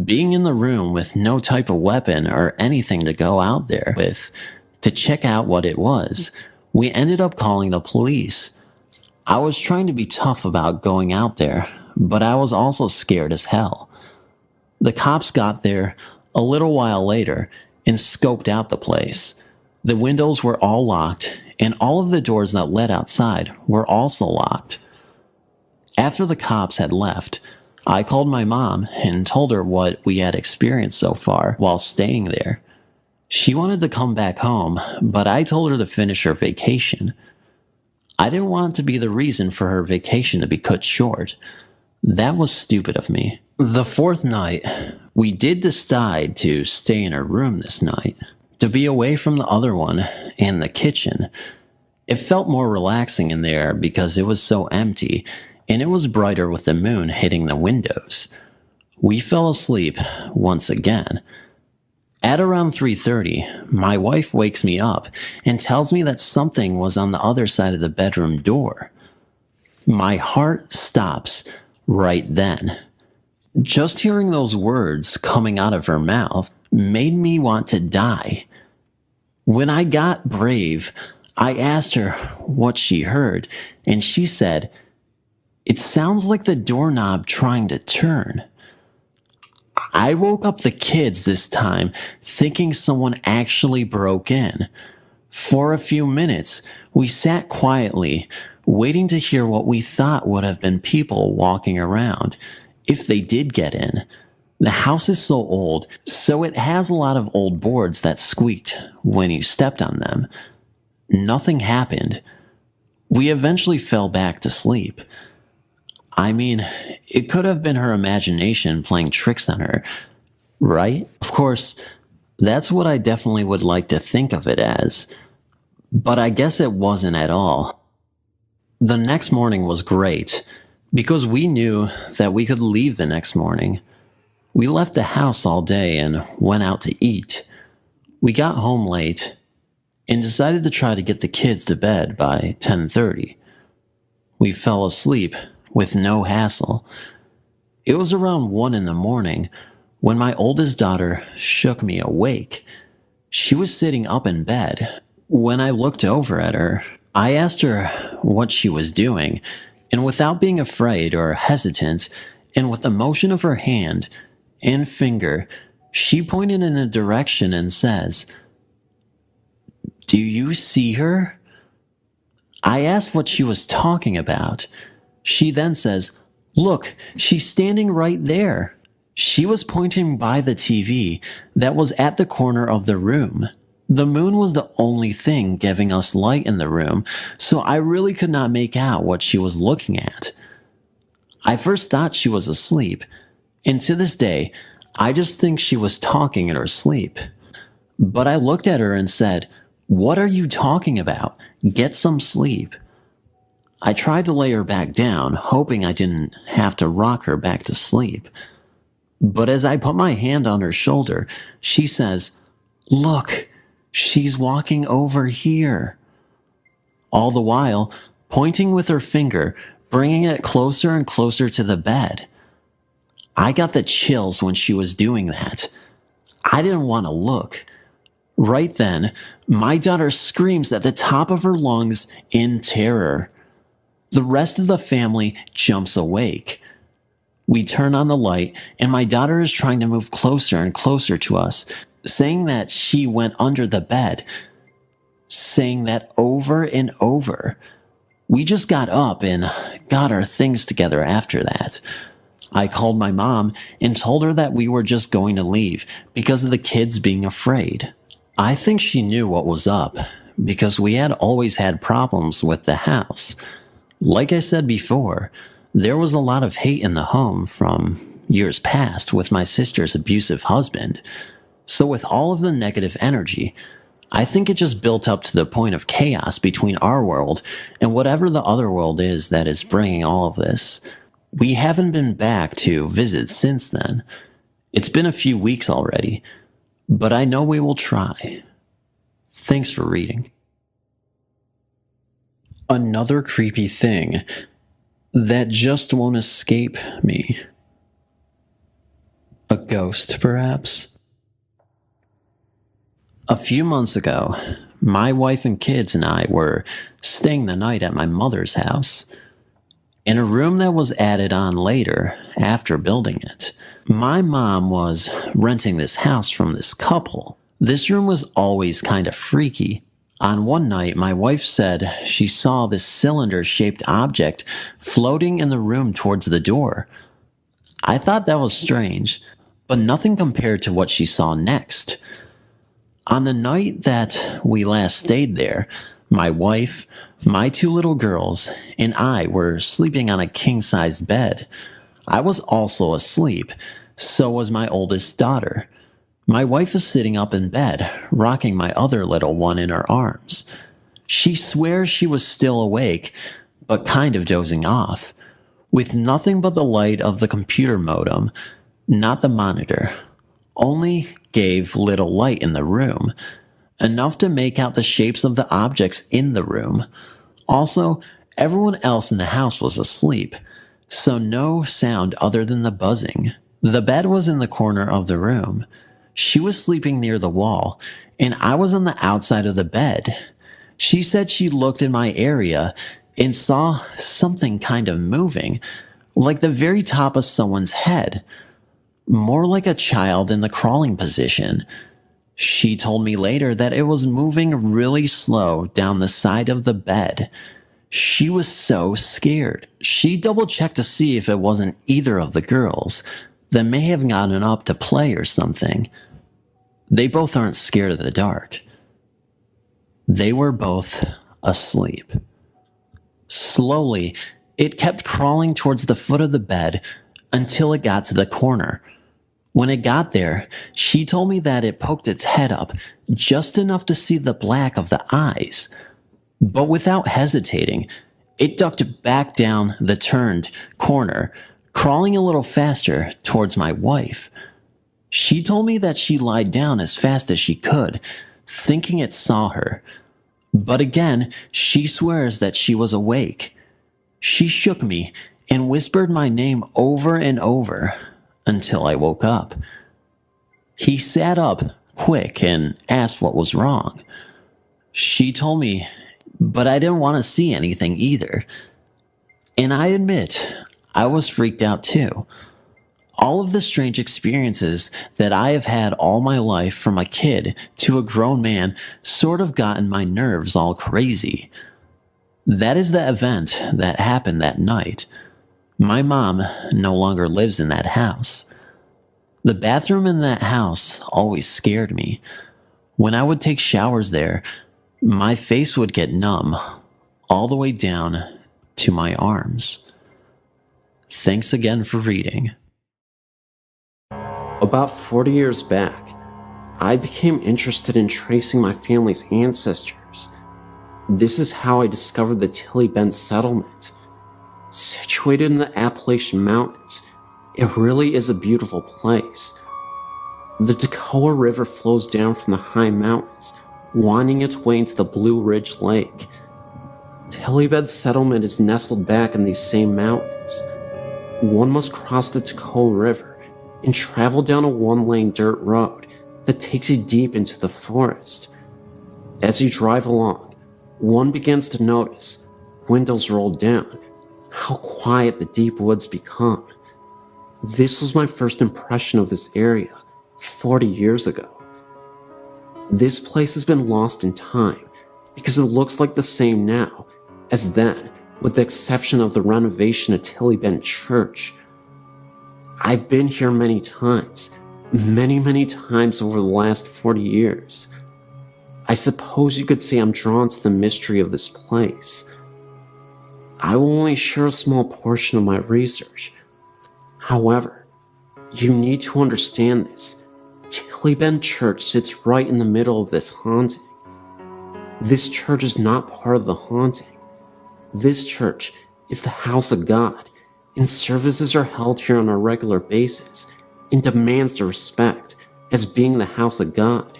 Being in the room with no type of weapon or anything to go out there with to check out what it was, we ended up calling the police. I was trying to be tough about going out there, but I was also scared as hell. The cops got there a little while later and scoped out the place. The windows were all locked, and all of the doors that led outside were also locked. After the cops had left, I called my mom and told her what we had experienced so far while staying there. She wanted to come back home, but I told her to finish her vacation. I didn't want to be the reason for her vacation to be cut short. That was stupid of me. The fourth night, we did decide to stay in her room this night, to be away from the other one and the kitchen. It felt more relaxing in there because it was so empty, and it was brighter with the moon hitting the windows. We fell asleep once again. At around 3:30, my wife wakes me up and tells me that something was on the other side of the bedroom door. My heart stops right then. Just hearing those words coming out of her mouth made me want to die. When I got brave, I asked her what she heard, and she said, "It sounds like the doorknob trying to turn." I woke up the kids this time, thinking someone actually broke in. For a few minutes, we sat quietly, waiting to hear what we thought would have been people walking around, if they did get in. The house is so old, so it has a lot of old boards that squeaked when you stepped on them. Nothing happened. We eventually fell back to sleep. I mean, it could have been her imagination playing tricks on her, right? Of course, that's what I definitely would like to think of it as, but I guess it wasn't at all. The next morning was great, because we knew that we could leave the next morning. We left the house all day and went out to eat. We got home late and decided to try to get the kids to bed by 10:30. We fell asleep with no hassle. It was around 1 in the morning when my oldest daughter shook me awake. She was sitting up in bed. When I looked over at her, I asked her what she was doing, and without being afraid or hesitant, and with the motion of her hand and finger, she pointed in a direction and says, "Do you see her?" I asked what she was talking about. She then says, "Look, she's standing right there." She was pointing by the TV that was at the corner of the room. The moon was the only thing giving us light in the room, so I really could not make out what she was looking at. I first thought she was asleep, and to this day, I just think she was talking in her sleep. But I looked at her and said, "What are you talking about? Get some sleep." I tried to lay her back down, hoping I didn't have to rock her back to sleep. But as I put my hand on her shoulder, she says, "Look, she's walking over here." All the while, pointing with her finger, bringing it closer and closer to the bed. I got the chills when she was doing that. I didn't want to look. Right then, my daughter screams at the top of her lungs in terror. The rest of the family jumps awake. We turn on the light, and my daughter is trying to move closer and closer to us, saying that she went under the bed, saying that over and over. We just got up and got our things together after that. I called my mom and told her that we were just going to leave because of the kids being afraid. I think she knew what was up because we had always had problems with the house. Like I said before, There was a lot of hate in the home from years past with my sister's abusive husband. So with all of the negative energy, I think it just built up to the point of chaos between our world and whatever the other world is that is bringing all of this. We haven't been back to visit since then. It's been a few weeks already, but I know we will try. Thanks for reading. Another creepy thing that just won't escape me. A ghost, perhaps? A few months ago, my wife and kids and I were staying the night at my mother's house, in a room that was added on later after building it. My mom was renting this house from this couple. This room was always kind of freaky. On one night, my wife said she saw this cylinder-shaped object floating in the room towards the door. I thought that was strange, but nothing compared to what she saw next. On the night that we last stayed there, my wife, my 2 little girls, and I were sleeping on a king-sized bed. I was also asleep, so was my oldest daughter. My wife is sitting up in bed, rocking my other little one in her arms. She swears she was still awake, but kind of dozing off, with nothing but the light of the computer modem, not the monitor. Only gave little light in the room, enough to make out the shapes of the objects in the room. Also, everyone else in the house was asleep, so no sound other than the buzzing. The bed was in the corner of the room. She was sleeping near the wall, and I was on the outside of the bed. She said she looked in my area and saw something kind of moving, like the very top of someone's head, more like a child in the crawling position. She told me later that it was moving really slow down the side of the bed. She was so scared. She double-checked to see if it wasn't either of the girls that may have gotten up to play or something. They both aren't scared of the dark. They were both asleep. Slowly, it kept crawling towards the foot of the bed until it got to the corner. When it got there, she told me that it poked its head up just enough to see the black of the eyes. But without hesitating, it ducked back down the turned corner, crawling a little faster towards my wife. She told me that she lied down as fast as she could, thinking it saw her. But again, she swears that she was awake. She shook me and whispered my name over and over until I woke up. He sat up quick and asked what was wrong. She told me, but I didn't want to see anything either. And I admit, I was freaked out too. All of the strange experiences that I have had all my life from a kid to a grown man sort of gotten my nerves all crazy. That is the event that happened that night. My mom no longer lives in that house. The bathroom in that house always scared me. When I would take showers there, my face would get numb all the way down to my arms. Thanks again for reading. About 40 years back, I became interested in tracing my family's ancestors. This is how I discovered the Tilly Bend settlement. Situated in the Appalachian Mountains, it really is a beautiful place. The Toccoa River flows down from the high mountains, winding its way into the Blue Ridge Lake. Tilly Bend settlement is nestled back in these same mountains. One must cross the Toccoa River and travel down a one-lane dirt road that takes you deep into the forest. As you drive along, one begins to notice, windows rolled down, how quiet the deep woods become. This was my first impression of this area 40 years ago. This place has been lost in time because it looks like the same now as then, with the exception of the renovation at Tilly Bend Church. I've been here many times over the last 40 years. I suppose you could say I'm drawn to the mystery of this place. I will only share a small portion of my research. However, you need to understand this. Tilly Bend Church sits right in the middle of this haunting. This church is not part of the haunting. This church is the house of God, and services are held here on a regular basis and demands the respect as being the house of God.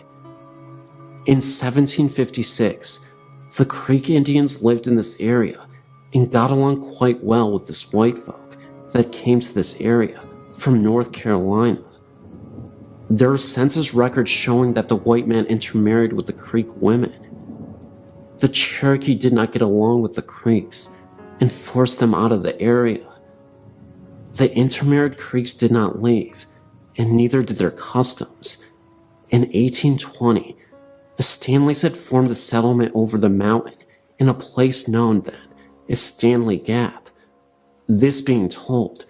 In 1756, the Creek Indians lived in this area and got along quite well with this white folk that came to this area from North Carolina. There are census records showing that the white man intermarried with the Creek women. The Cherokee did not get along with the Creeks and forced them out of the area. The intermarried Creeks did not leave, and neither did their customs. In 1820, the Stanleys had formed a settlement over the mountain in a place known then as Stanley Gap. This being told,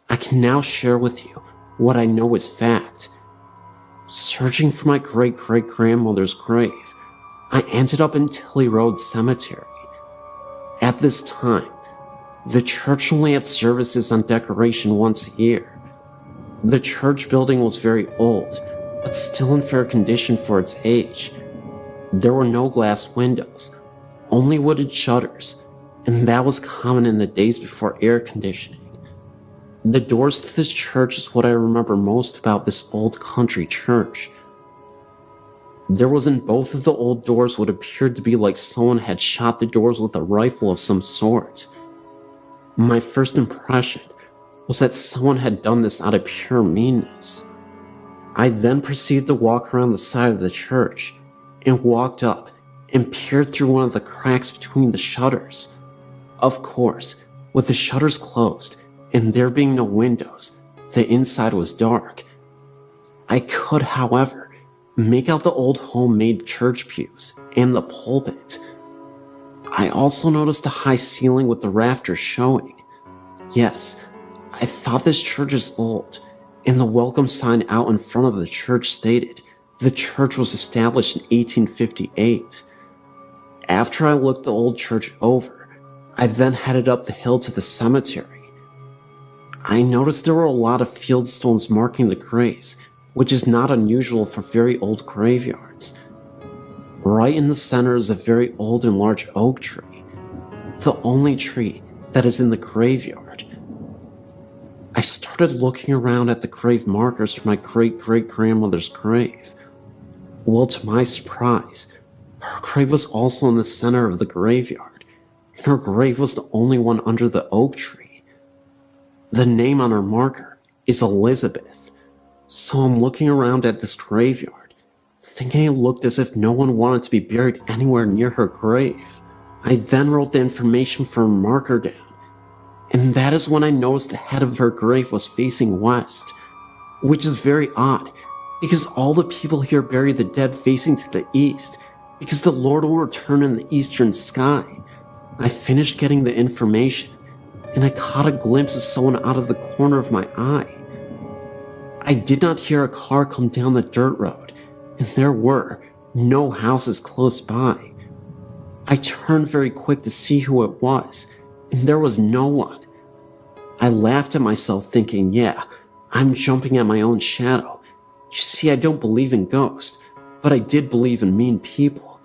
I can now share with you what I know is fact. Searching for my great-great-grandmother's grave, I ended up in Tilly Road Cemetery. At this time, the church only had services on decoration once a year. The church building was very old, but still in fair condition for its age. There were no glass windows, only wooded shutters, and that was common in the days before air conditioning. The doors to this church is what I remember most about this old country church. There was in both of the old doors what appeared to be like someone had shot the doors with a rifle of some sort. My first impression was that someone had done this out of pure meanness. I then proceeded to walk around the side of the church and walked up and peered through one of the cracks between the shutters. Of course, with the shutters closed and there being no windows, the inside was dark. I could, however, make out the old homemade church pews and the pulpit. I also noticed a high ceiling with the rafters showing. Yes, I thought this church is old, and the welcome sign out in front of the church stated the church was established in 1858. After I looked the old church over, I then headed up the hill to the cemetery. I noticed there were a lot of field stones marking the graves, which is not unusual for very old graveyards. Right in the center is a very old and large oak tree, the only tree that is in the graveyard. I started looking around at the grave markers for my great-great-grandmother's grave. Well, to my surprise, her grave was also in the center of the graveyard, and her grave was the only one under the oak tree. The name on her marker is Elizabeth. So I'm looking around at this graveyard, thinking it looked as if no one wanted to be buried anywhere near her grave. I then wrote the information for her marker down, and that is when I noticed the head of her grave was facing west, which is very odd, because all the people here bury the dead facing to the east, because the Lord will return in the eastern sky. I finished getting the information, and I caught a glimpse of someone out of the corner of my eye. I did not hear a car come down the dirt road, and there were no houses close by. I turned very quick to see who it was, and there was no one. I laughed at myself thinking, yeah, I'm jumping at my own shadow. You see, I don't believe in ghosts, but I did believe in mean people.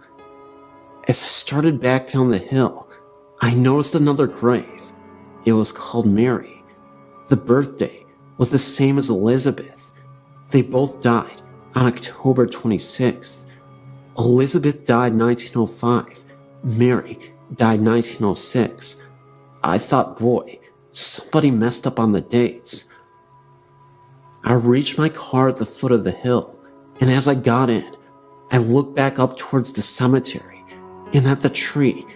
As I started back down the hill, I noticed another grave. It was called Mary. The birthday was the same as Elizabeth. They both died on October 26th. Elizabeth died 1905. Mary died 1906. I thought, boy, somebody messed up on the dates. I reached my car at the foot of the hill, and as I got in, I looked back up towards the cemetery, and at the tree,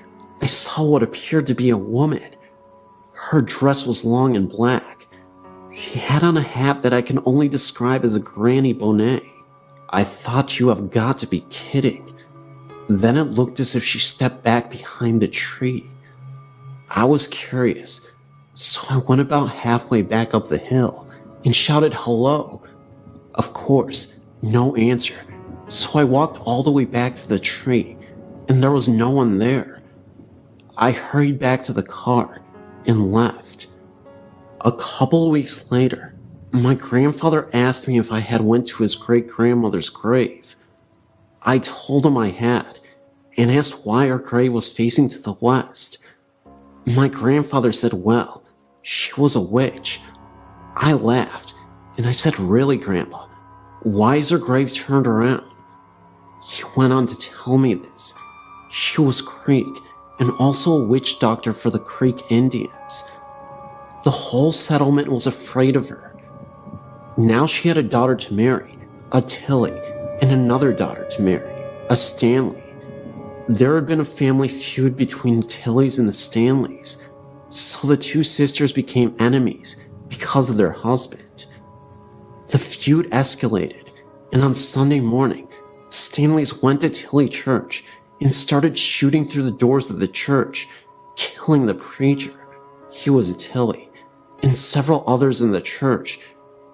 I saw what appeared to be a woman. Her dress was long and black. She had on a hat that I can only describe as a granny bonnet. I thought, you have got to be kidding. Then it looked as if she stepped back behind the tree. I was curious, so I went about halfway back up the hill and shouted hello. Of course, no answer, so I walked all the way back to the tree, and there was no one there. I hurried back to the car and left. A couple weeks later, my grandfather asked me if I had went to his great-grandmother's grave. I told him I had, and asked why her grave was facing to the west. My grandfather said, well, she was a witch. I laughed, and I said, really, Grandpa? Why is her grave turned around? He went on to tell me this. She was Creek, and also a witch doctor for the Creek Indians. The whole settlement was afraid of her. Now she had a daughter to marry, a Tilly, and another daughter to marry, a Stanley. There had been a family feud between the Tillys and the Stanleys, so the two sisters became enemies because of their husband. The feud escalated, and on Sunday morning, the Stanleys went to Tilly Church and started shooting through the doors of the church, killing the preacher, he was a Tilly, and several others in the church,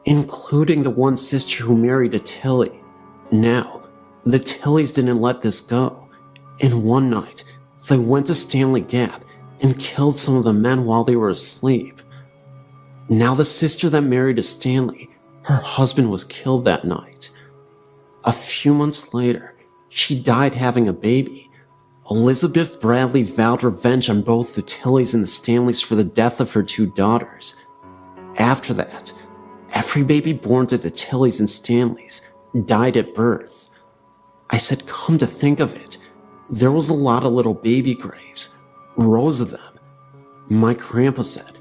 including the one sister who married a Tilly. Now, the Tillys didn't let this go, and one night, they went to Stanley Gap and killed some of the men while they were asleep. Now the sister that married a Stanley, her husband was killed that night. A few months later, she died having a baby. Elizabeth Bradley vowed revenge on both the Tillys and the Stanleys for the death of her two daughters. After that, every baby born to the Tillys and Stanleys died at birth. I said, come to think of it, there was a lot of little baby graves, rows of them. My grandpa said,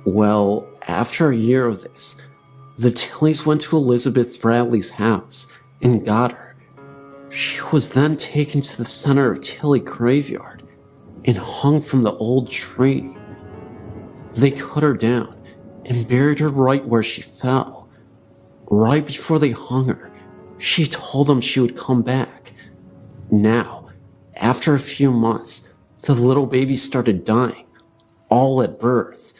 well, after a year of this, the Tillys went to Elizabeth Bradley's house and got her. She was then taken to the center of Tilly graveyard and hung from the old tree. They cut her down and buried her right where she fell. Right before they hung her, she told them she would come back. Now, after a few months, the little baby started dying, all at birth.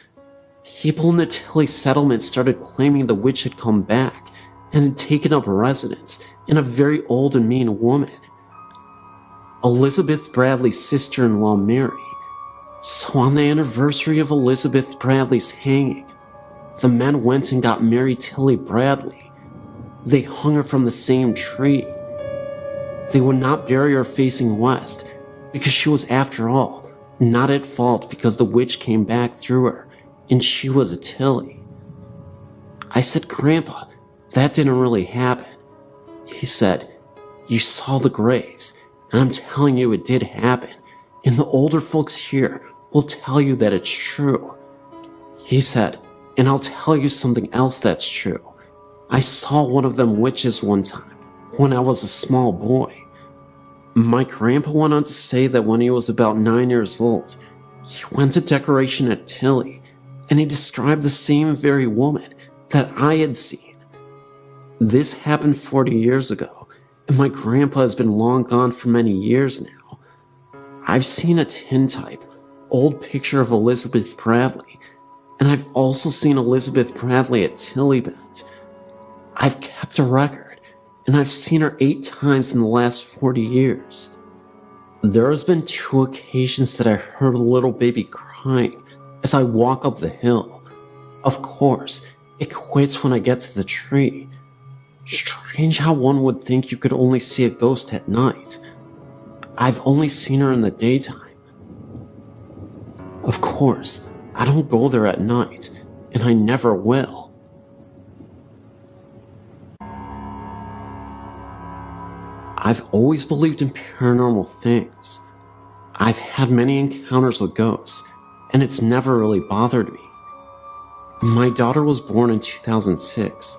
People in the Tilly settlement started claiming the witch had come back and had taken up residence in a very old and mean woman, Elizabeth Bradley's sister-in-law Mary. So on the anniversary of Elizabeth Bradley's hanging, the men went and got Mary Tilly Bradley. They hung her from the same tree. They would not bury her facing west because she was, after all, not at fault because the witch came back through her and she was a Tilly. I said, Grandpa, that didn't really happen. He said, you saw the graves, and I'm telling you it did happen, and the older folks here will tell you that it's true. He said, and I'll tell you something else that's true. I saw one of them witches one time, when I was a small boy. My grandpa went on to say that when he was about 9 years old, he went to decoration at Tilly, and he described the same very woman that I had seen. This happened 40 years ago, and my grandpa has been long gone for many years now. I've seen a tintype, old picture of Elizabeth Bradley, and I've also seen Elizabeth Bradley at Tilly Bend. I've kept a record, and I've seen her 8 times in the last 40 years. There has been 2 occasions that I heard a little baby crying as I walk up the hill. Of course, it quits when I get to the tree. Strange how one would think you could only see a ghost at night. I've only seen her in the daytime. Of course, I don't go there at night, and I never will. I've always believed in paranormal things. I've had many encounters with ghosts, and it's never really bothered me. My daughter was born in 2006.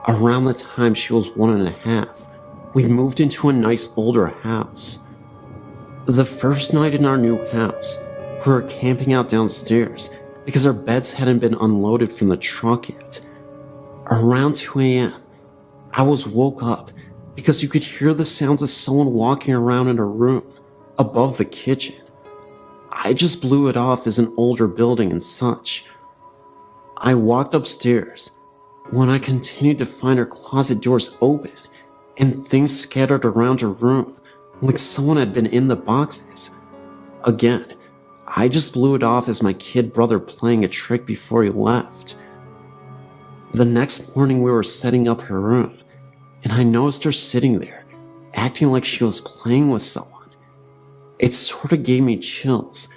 Around the time she was 1.5, we moved into a nice older house. The first night in our new house, we were camping out downstairs because our beds hadn't been unloaded from the truck yet. Around 2 a.m., I was woke up because you could hear the sounds of someone walking around in a room above the kitchen. I just blew it off as an older building and such. I walked upstairs when I continued to find her closet doors open and things scattered around her room like someone had been in the boxes. Again, I just blew it off as my kid brother playing a trick before he left. The next morning we were setting up her room, and I noticed her sitting there, acting like she was playing with someone. It sort of gave me chills,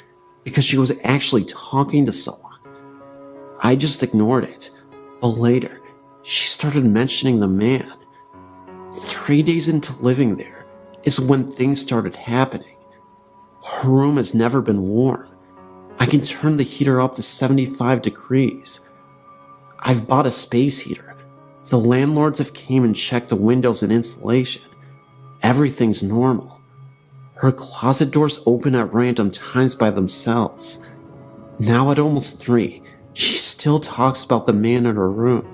because she was actually talking to someone. I just ignored it, but later, she started mentioning the man. 3 days into living there is when things started happening. Her room has never been warm. I can turn the heater up to 75 degrees. I've bought a space heater. The landlords have came and checked the windows and insulation. Everything's normal. Her closet doors open at random times by themselves. Now at almost 3, she still talks about the man in her room.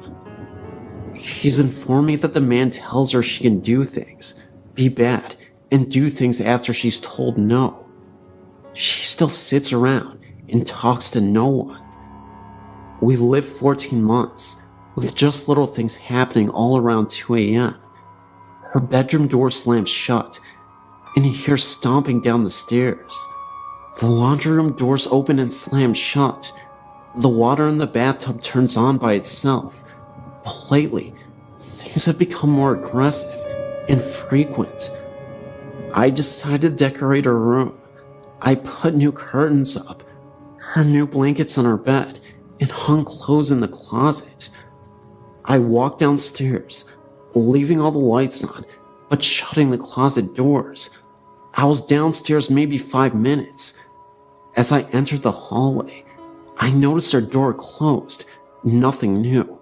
She's informed me that the man tells her she can do things, be bad, and do things after she's told no. She still sits around and talks to no one. We lived 14 months, with just little things happening all around 2 a.m. Her bedroom door slams shut, and you hear stomping down the stairs. The laundry room doors open and slam shut. The water in the bathtub turns on by itself. But lately, things have become more aggressive and frequent. I decided to decorate her room. I put new curtains up, her new blankets on her bed, and hung clothes in the closet. I walked downstairs, leaving all the lights on, but shutting the closet doors. I was downstairs maybe 5 minutes. As I entered the hallway, I noticed her door closed. Nothing new,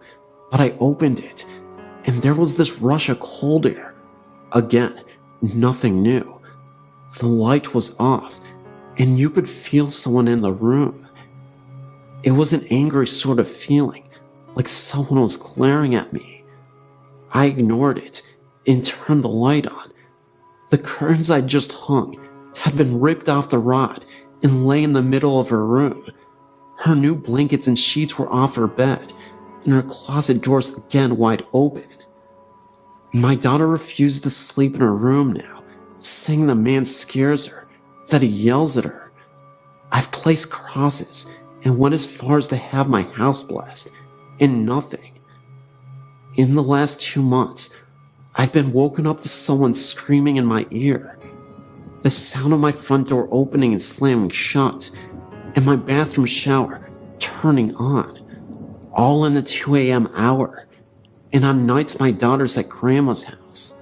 but I opened it, and there was this rush of cold air. Again, nothing new. The light was off, and you could feel someone in the room. It was an angry sort of feeling, like someone was glaring at me. I ignored it and turned the light on. The curtains I'd just hung had been ripped off the rod and lay in the middle of her room. Her new blankets and sheets were off her bed, and her closet doors again wide open. My daughter refuses to sleep in her room now, saying the man scares her, that he yells at her. I've placed crosses and went as far as to have my house blessed, and nothing. In the last 2 months, I've been woken up to someone screaming in my ear. The sound of my front door opening and slamming shut, and my bathroom shower turning on, all in the 2 a.m. hour, and on nights my daughter's at grandma's house.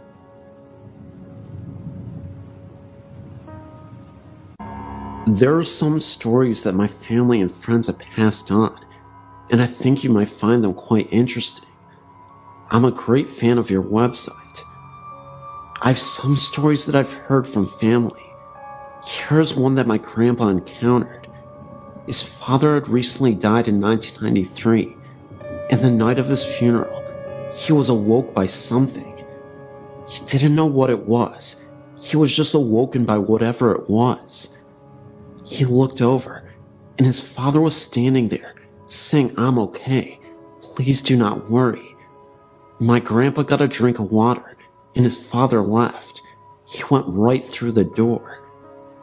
There are some stories that my family and friends have passed on, and I think you might find them quite interesting. I'm a great fan of your website. I've some stories that I've heard from family. Here's one that my grandpa encountered. His father had recently died in 1993, and the night of his funeral, he was awoke by something. He didn't know what it was. He was just awoken by whatever it was. He looked over, and his father was standing there, saying, "I'm okay. Please do not worry." My grandpa got a drink of water, and his father left. He went right through the door.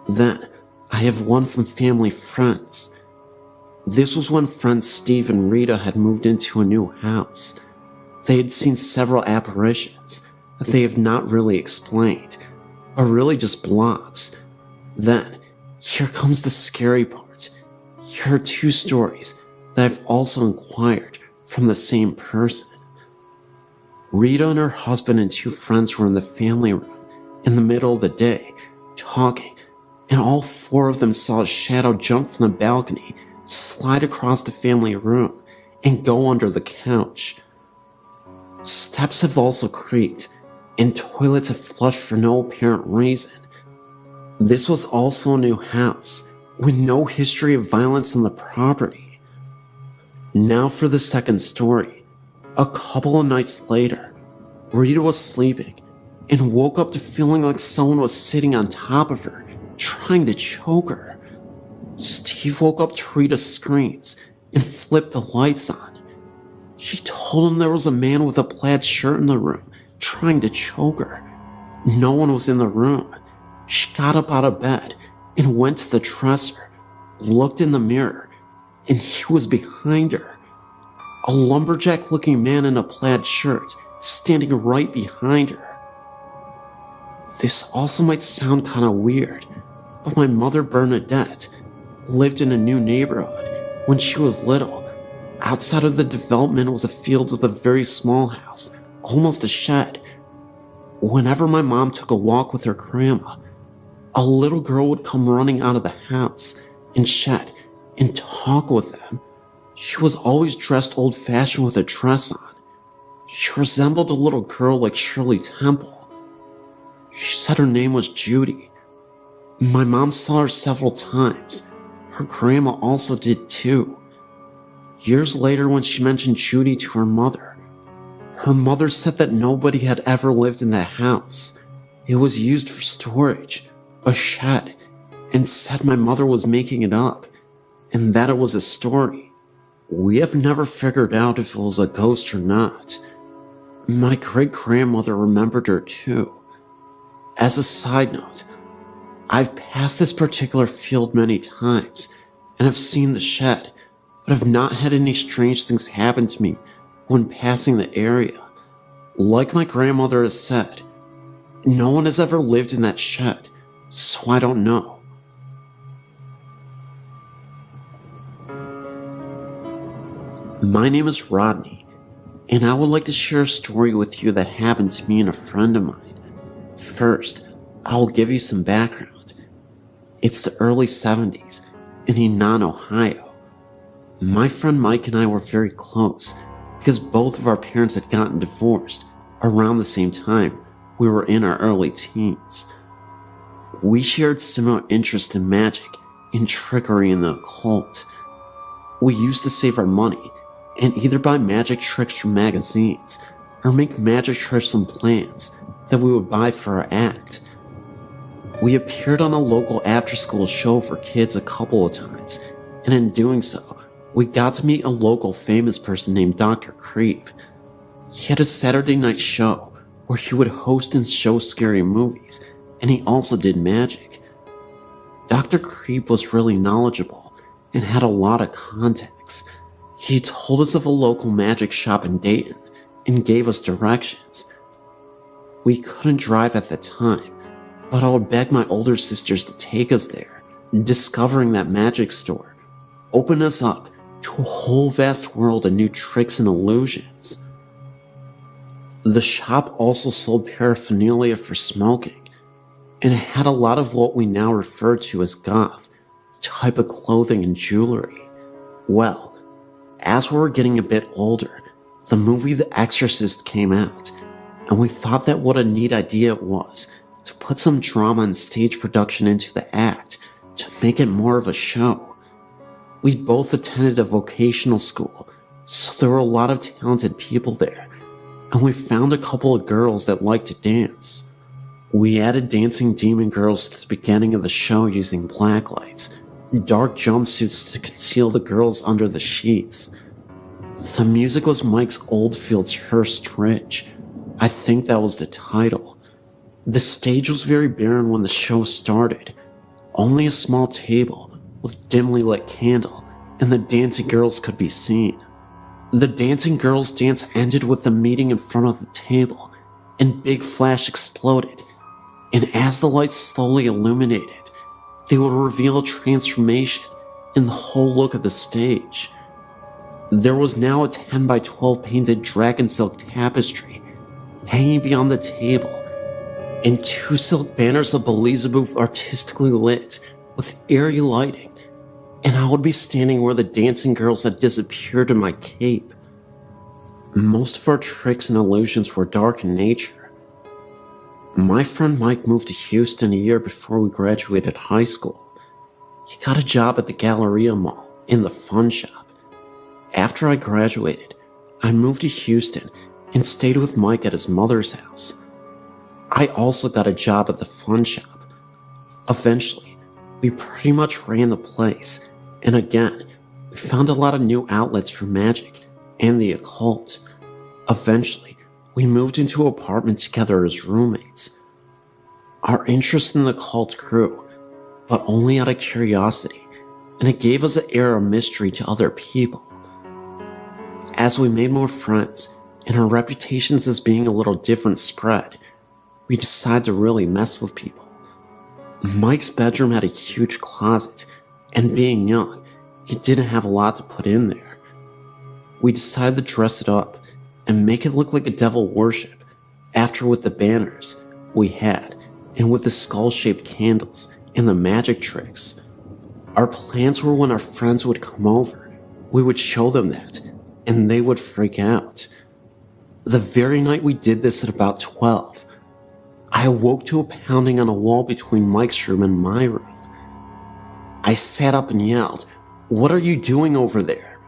Then, I have one from family friends. This was when friends Steve and Rita had moved into a new house. They had seen several apparitions that they have not really explained, but really just blobs. Then, here comes the scary part. Here are 2 stories that I've also inquired from the same person. Rita and her husband and 2 friends were in the family room in the middle of the day, talking, and all 4 of them saw a shadow jump from the balcony, slide across the family room, and go under the couch. Steps have also creaked, and toilets have flushed for no apparent reason. This was also a new house, with no history of violence on the property. Now for the second story. A couple of nights later, Rita was sleeping and woke up to feeling like someone was sitting on top of her, trying to choke her. Steve woke up to Rita's screams and flipped the lights on. She told him there was a man with a plaid shirt in the room, trying to choke her. No one was in the room. She got up out of bed and went to the dresser, looked in the mirror, and he was behind her. A lumberjack-looking man in a plaid shirt standing right behind her. This also might sound kind of weird, but my mother, Bernadette, lived in a new neighborhood when she was little. Outside of the development was a field with a very small house, almost a shed. Whenever my mom took a walk with her grandma, a little girl would come running out of the house and shed and talk with them. She was always dressed old-fashioned with a dress on. She resembled a little girl like Shirley Temple. She said her name was Judy. My mom saw her several times. Her grandma also did too. Years later, when she mentioned Judy to her mother said that nobody had ever lived in that house. It was used for storage, a shed, and said my mother was making it up, and that it was a story. We have never figured out if it was a ghost or not. My great-grandmother remembered her too. As a side note, I've passed this particular field many times, and have seen the shed, but have not had any strange things happen to me when passing the area. Like my grandmother has said, no one has ever lived in that shed, so I don't know. My name is Rodney, and I would like to share a story with you that happened to me and a friend of mine. First, I'll give you some background. It's the early 70s in Enon, Ohio. My friend Mike and I were very close because both of our parents had gotten divorced around the same time we were in our early teens. We shared similar interests in magic and trickery in the occult. We used to save our money and either buy magic tricks from magazines or make magic tricks and plans that we would buy for our act. We appeared on a local after-school show for kids a couple of times, and in doing so, we got to meet a local famous person named Dr. Creep. He had a Saturday night show where he would host and show scary movies, and he also did magic. Dr. Creep was really knowledgeable and had a lot of contacts. He told us of a local magic shop in Dayton and gave us directions. We couldn't drive at the time, but I would beg my older sisters to take us there. Discovering that magic store opened us up to a whole vast world of new tricks and illusions. The shop also sold paraphernalia for smoking, and it had a lot of what we now refer to as goth type of clothing and jewelry. Well, as we were getting a bit older, the movie The Exorcist came out, and we thought that what a neat idea it was to put some drama and stage production into the act to make it more of a show. We both attended a vocational school, so there were a lot of talented people there, and we found a couple of girls that liked to dance. We added dancing demon girls to the beginning of the show using black lights, dark jumpsuits to conceal the girls under the sheets. The music was Mike's Oldfield's Hearst Ridge. I think that was the title. The stage was very barren when the show started. Only a small table with dimly lit candle, and the dancing girls could be seen. The dancing girls' dance ended with them meeting in front of the table, and Big Flash exploded, and as the lights slowly illuminated, they would reveal a transformation in the whole look of the stage. There was now a 10 by 12 painted dragon silk tapestry hanging beyond the table, and 2 silk banners of Beelzebub artistically lit with eerie lighting, and I would be standing where the dancing girls had disappeared in my cape. Most of our tricks and illusions were dark in nature. My friend Mike moved to Houston a year before we graduated high school. He got a job at the Galleria Mall in the fun shop. After I graduated, I moved to Houston and stayed with Mike at his mother's house. I also got a job at the fun shop. Eventually, we pretty much ran the place, and again, we found a lot of new outlets for magic and the occult. Eventually, we moved into an apartment together as roommates. Our interest in the occult grew, but only out of curiosity, and it gave us an air of mystery to other people. As we made more friends, and our reputations as being a little different spread, we decided to really mess with people. Mike's bedroom had a huge closet, and being young, he didn't have a lot to put in there. We decided to dress it up and make it look like a devil worship, after with the banners we had, and with the skull-shaped candles and the magic tricks. Our plans were when our friends would come over, we would show them that, and they would freak out. The very night we did this at about 12, I awoke to a pounding on a wall between Mike's room and my room. I sat up and yelled, "What are you doing over there?"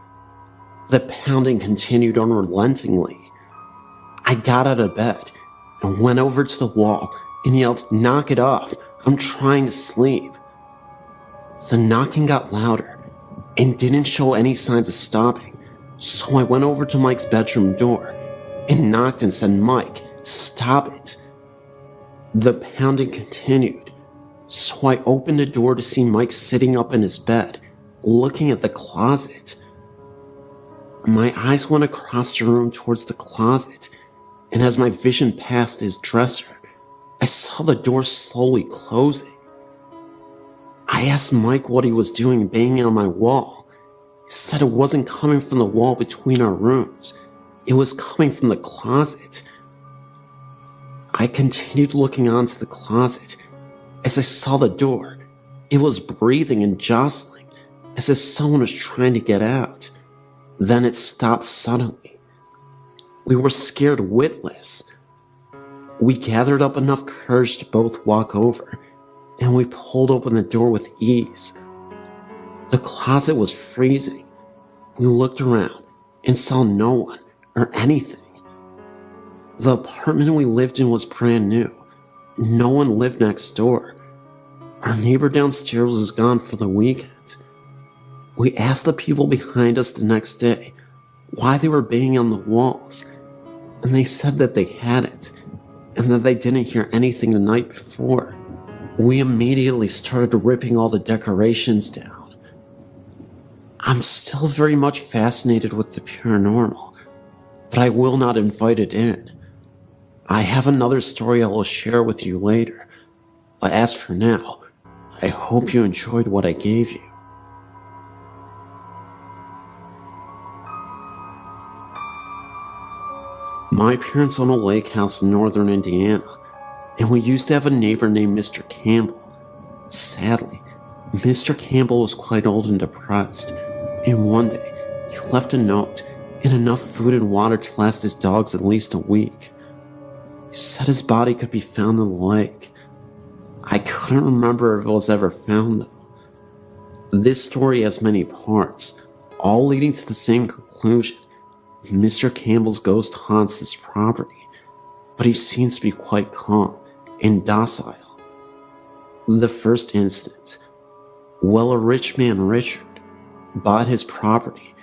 The pounding continued unrelentingly. I got out of bed and went over to the wall and yelled, "Knock it off, I'm trying to sleep." The knocking got louder and didn't show any signs of stopping, so I went over to Mike's bedroom door and knocked and said, "Mike, stop it." The pounding continued, so I opened the door to see Mike sitting up in his bed, looking at the closet. My eyes went across the room towards the closet, and as my vision passed his dresser, I saw the door slowly closing. I asked Mike what he was doing banging on my wall. He said it wasn't coming from the wall between our rooms. It was coming from the closet. I continued looking onto the closet. As I saw the door, it was breathing and jostling, as if someone was trying to get out. Then it stopped suddenly. We were scared witless. We gathered up enough courage to both walk over, and we pulled open the door with ease. The closet was freezing. We looked around and saw no one or anything. The apartment we lived in was brand new. No one lived next door. Our neighbor downstairs was gone for the weekend. We asked the people behind us the next day why they were banging on the walls, and they said that they hadn't, and that they didn't hear anything the night before. We immediately started ripping all the decorations down. I'm still very much fascinated with the paranormal, but I will not invite it in. I have another story I will share with you later, but as for now, I hope you enjoyed what I gave you. My parents own a lake house in northern Indiana, and we used to have a neighbor named Mr. Campbell. Sadly, Mr. Campbell was quite old and depressed, and one day he left a note and enough food and water to last his dogs at least a week. He said his body could be found in the lake. I couldn't remember if it was ever found though. This story has many parts, all leading to the same conclusion. Mr. Campbell's ghost haunts this property, but he seems to be quite calm and docile. The first instance, well, a rich man, Richard, bought his property,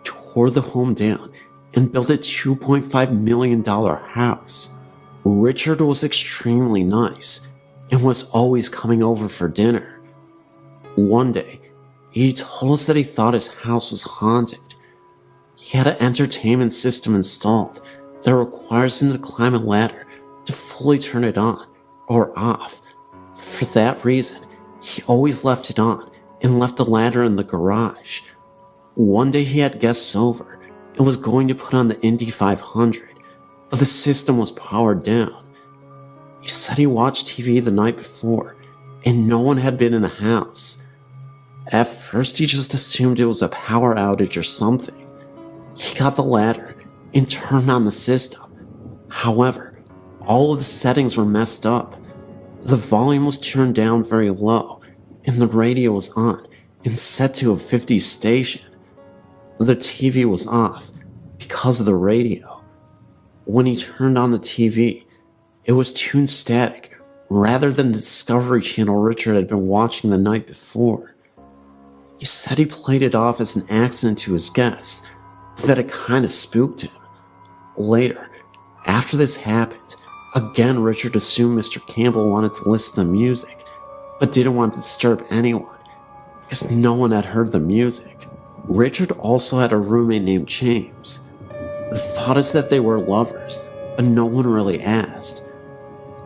tore the home down, and built a $2.5 million house. Richard was extremely nice and was always coming over for dinner. One day, he told us that he thought his house was haunted. He had an entertainment system installed that requires him to climb a ladder to fully turn it on or off. For that reason, he always left it on and left the ladder in the garage. One day he had guests over and was going to put on the Indy 500, but the system was powered down. He said he watched TV the night before and no one had been in the house. At first he just assumed it was a power outage or something. He got the ladder and turned on the system. However, all of the settings were messed up. The volume was turned down very low, and the radio was on and set to a 50s station. The TV was off because of the radio. When he turned on the TV, it was tuned static rather than the Discovery Channel Richard had been watching the night before. He said he played it off as an accident to his guests, but that it kinda spooked him. Later, after this happened, again Richard assumed Mr. Campbell wanted to listen to music, but didn't want to disturb anyone. because no one had heard the music. Richard also had a roommate named James. The thought is that they were lovers, but no one really asked.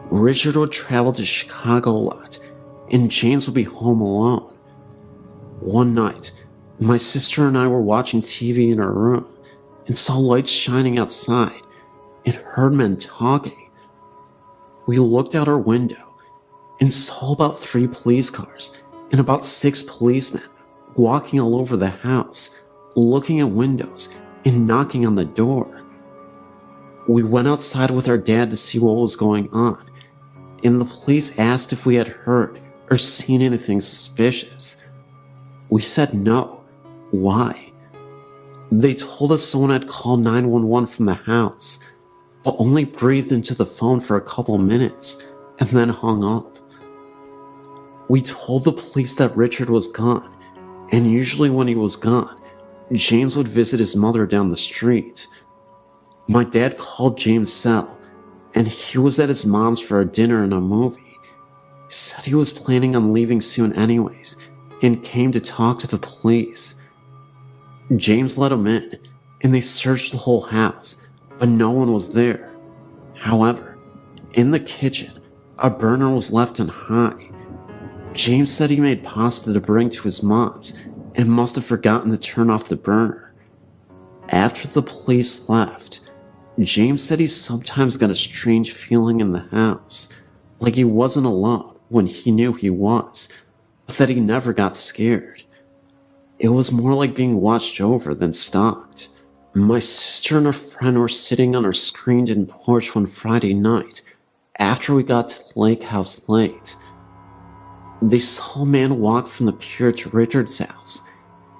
Richard would travel to Chicago a lot, and James would be home alone. One night, my sister and I were watching TV in our room and saw lights shining outside and heard men talking. We looked out our window and saw about 3 police cars and about 6 policemen walking all over the house, looking at windows and knocking on the door. We went outside with our dad to see what was going on, and the police asked if we had heard or seen anything suspicious. We said no. Why? They told us someone had called 911 from the house, but only breathed into the phone for a couple minutes and then hung up. We told the police that Richard was gone, and usually when he was gone, James would visit his mother down the street. My dad called James' cell, and he was at his mom's for a dinner and a movie. He said he was planning on leaving soon anyways, and came to talk to the police. James let him in, and they searched the whole house, but no one was there. However, in the kitchen, a burner was left on high. James said he made pasta to bring to his mom's, and must have forgotten to turn off the burner. After the police left, James said he sometimes got a strange feeling in the house, like he wasn't alone when he knew he was, but that he never got scared. It was more like being watched over than stalked. My sister and a friend were sitting on our screened-in porch one Friday night after we got to the lake house late. They saw a man walk from the pier to Richard's house,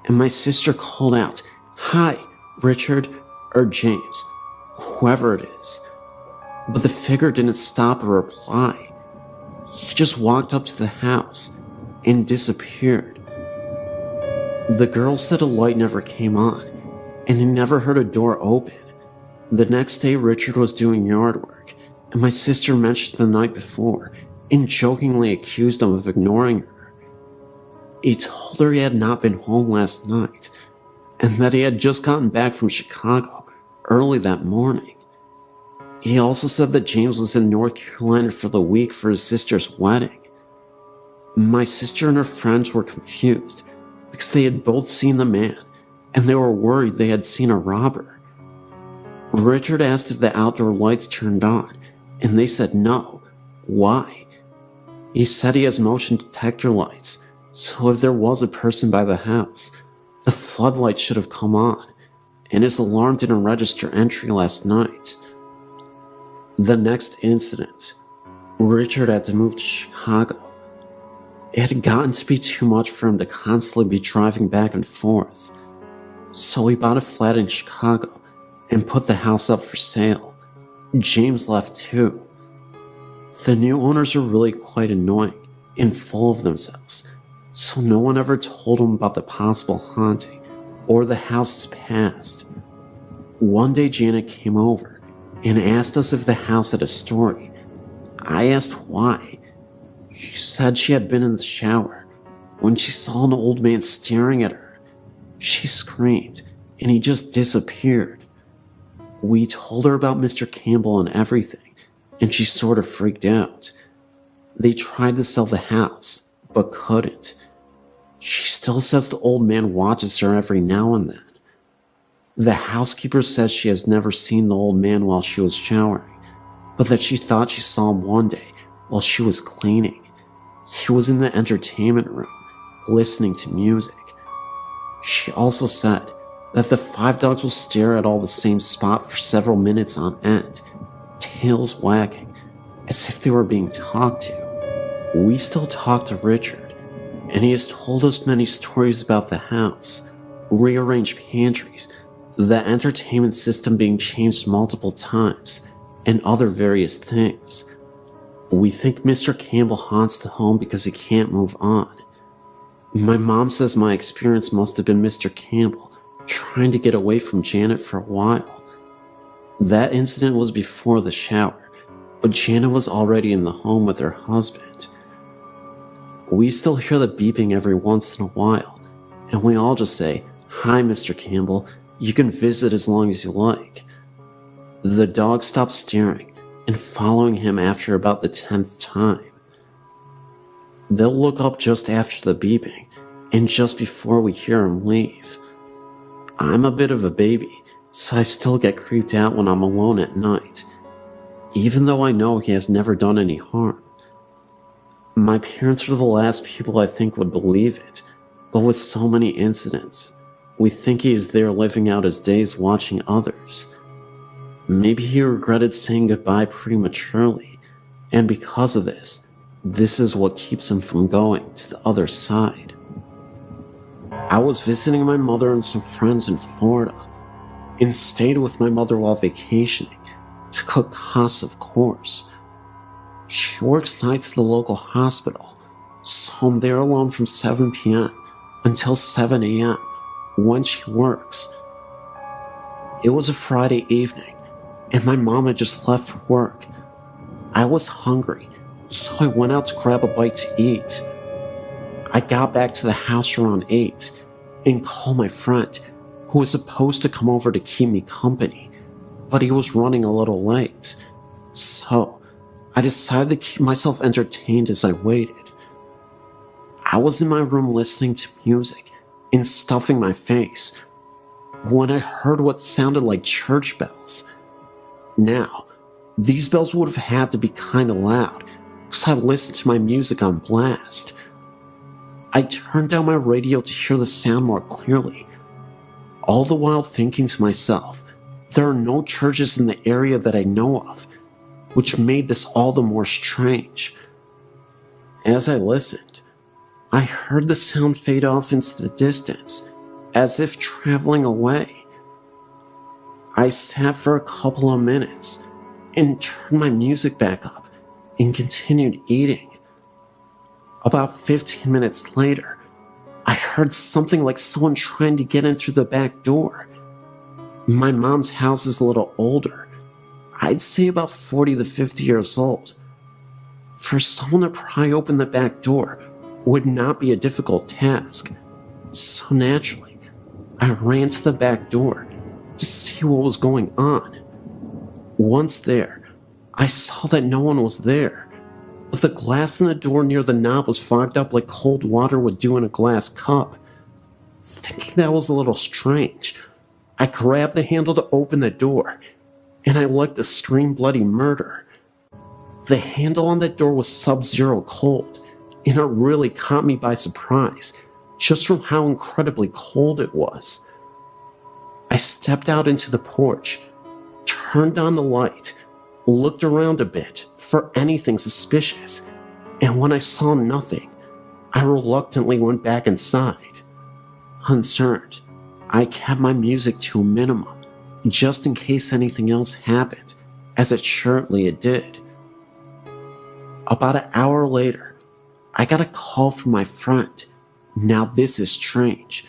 and my sister called out, "Hi, Richard," or James, whoever it is. But the figure didn't stop or reply. He just walked up to the house and disappeared. The girl said a light never came on, and he never heard a door open. The next day, Richard was doing yard work, and my sister mentioned the night before and jokingly accused him of ignoring her. He told her he had not been home last night, and that he had just gotten back from Chicago early that morning. He also said that James was in North Carolina for the week for his sister's wedding. My sister and her friends were confused because they had both seen the man, and they were worried they had seen a robber. Richard asked if the outdoor lights turned on, and they said no. Why? He said he has motion detector lights, so if there was a person by the house, the floodlight should have come on, and his alarm didn't register entry last night. The next incident, Richard had to move to Chicago. It had gotten to be too much for him to constantly be driving back and forth, so he bought a flat in Chicago and put the house up for sale. James left too. The new owners are really quite annoying and full of themselves, so no one ever told him about the possible haunting or the house's past. One day Janet came over and asked us if the house had a story. I asked why. She said she had been in the shower when she saw an old man staring at her. She screamed and he just disappeared. We told her about Mr. Campbell and everything, and she sort of freaked out. They tried to sell the house, but couldn't. She still says the old man watches her every now and then. The housekeeper says she has never seen the old man while she was showering, but that she thought she saw him one day while she was cleaning. He was in the entertainment room, listening to music. She also said that the 5 dogs will stare at all the same spot for several minutes on end, tails wagging, as if they were being talked to. We still talk to Richard, and he has told us many stories about the house, rearranged pantries, the entertainment system being changed multiple times, and other various things. We think Mr. Campbell haunts the home because he can't move on. My mom says my experience must have been Mr. Campbell trying to get away from Janet for a while. That incident was before the shower, but Janet was already in the home with her husband. We still hear the beeping every once in a while, and we all just say, "Hi, Mr. Campbell, you can visit as long as you like." The dog stops staring and following him after about the 10th time. They'll look up just after the beeping, and just before we hear him leave. I'm a bit of a baby, so I still get creeped out when I'm alone at night, even though I know he has never done any harm. My parents are the last people I think would believe it, but with so many incidents, we think he is there living out his days watching others. Maybe he regretted saying goodbye prematurely, and because of this is what keeps him from going to the other side. I was visiting my mother and some friends in Florida, and stayed with my mother while vacationing to cook us, of course. She works nights at the local hospital, so I'm there alone from 7 p.m. until 7 a.m. when she works. It was a Friday evening, and my mom had just left for work. I was hungry, so I went out to grab a bite to eat. I got back to the house around 8 and called my friend, who was supposed to come over to keep me company, but he was running a little late. So I decided to keep myself entertained as I waited. I was in my room listening to music and stuffing my face when I heard what sounded like church bells. Now, these bells would have had to be kind of loud because I listened to my music on blast. I turned down my radio to hear the sound more clearly, all the while thinking to myself, there are no churches in the area that I know of, which made this all the more strange. As I listened, I heard the sound fade off into the distance, as if traveling away. I sat for a couple of minutes and turned my music back up and continued eating. About 15 minutes later, I heard something like someone trying to get in through the back door. My mom's house is a little older. I'd say about 40 to 50 years old. For someone to pry open the back door would not be a difficult task. So naturally, I ran to the back door to see what was going on. Once there, I saw that no one was there, but the glass in the door near the knob was fogged up like cold water would do in a glass cup. Thinking that was a little strange, I grabbed the handle to open the door, and I let the scream bloody murder. The handle on that door was sub-zero cold, and it really caught me by surprise, just from how incredibly cold it was. I stepped out into the porch, turned on the light, looked around a bit for anything suspicious, and when I saw nothing, I reluctantly went back inside. Concerned, I kept my music to a minimum, just in case anything else happened, as it surely did. About an hour later, I got a call from my friend. Now this is strange.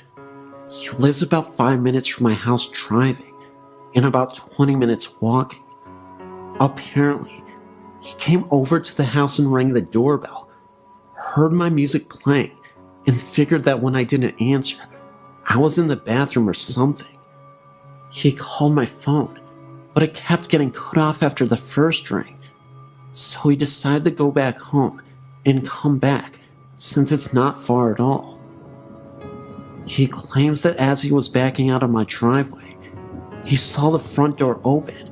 He lives about 5 minutes from my house driving, and about 20 minutes walking. Apparently, he came over to the house and rang the doorbell, heard my music playing, and figured that when I didn't answer, I was in the bathroom or something. He called my phone, but it kept getting cut off after the first ring, so he decided to go back home and come back since it's not far at all. He claims that as he was backing out of my driveway, he saw the front door open.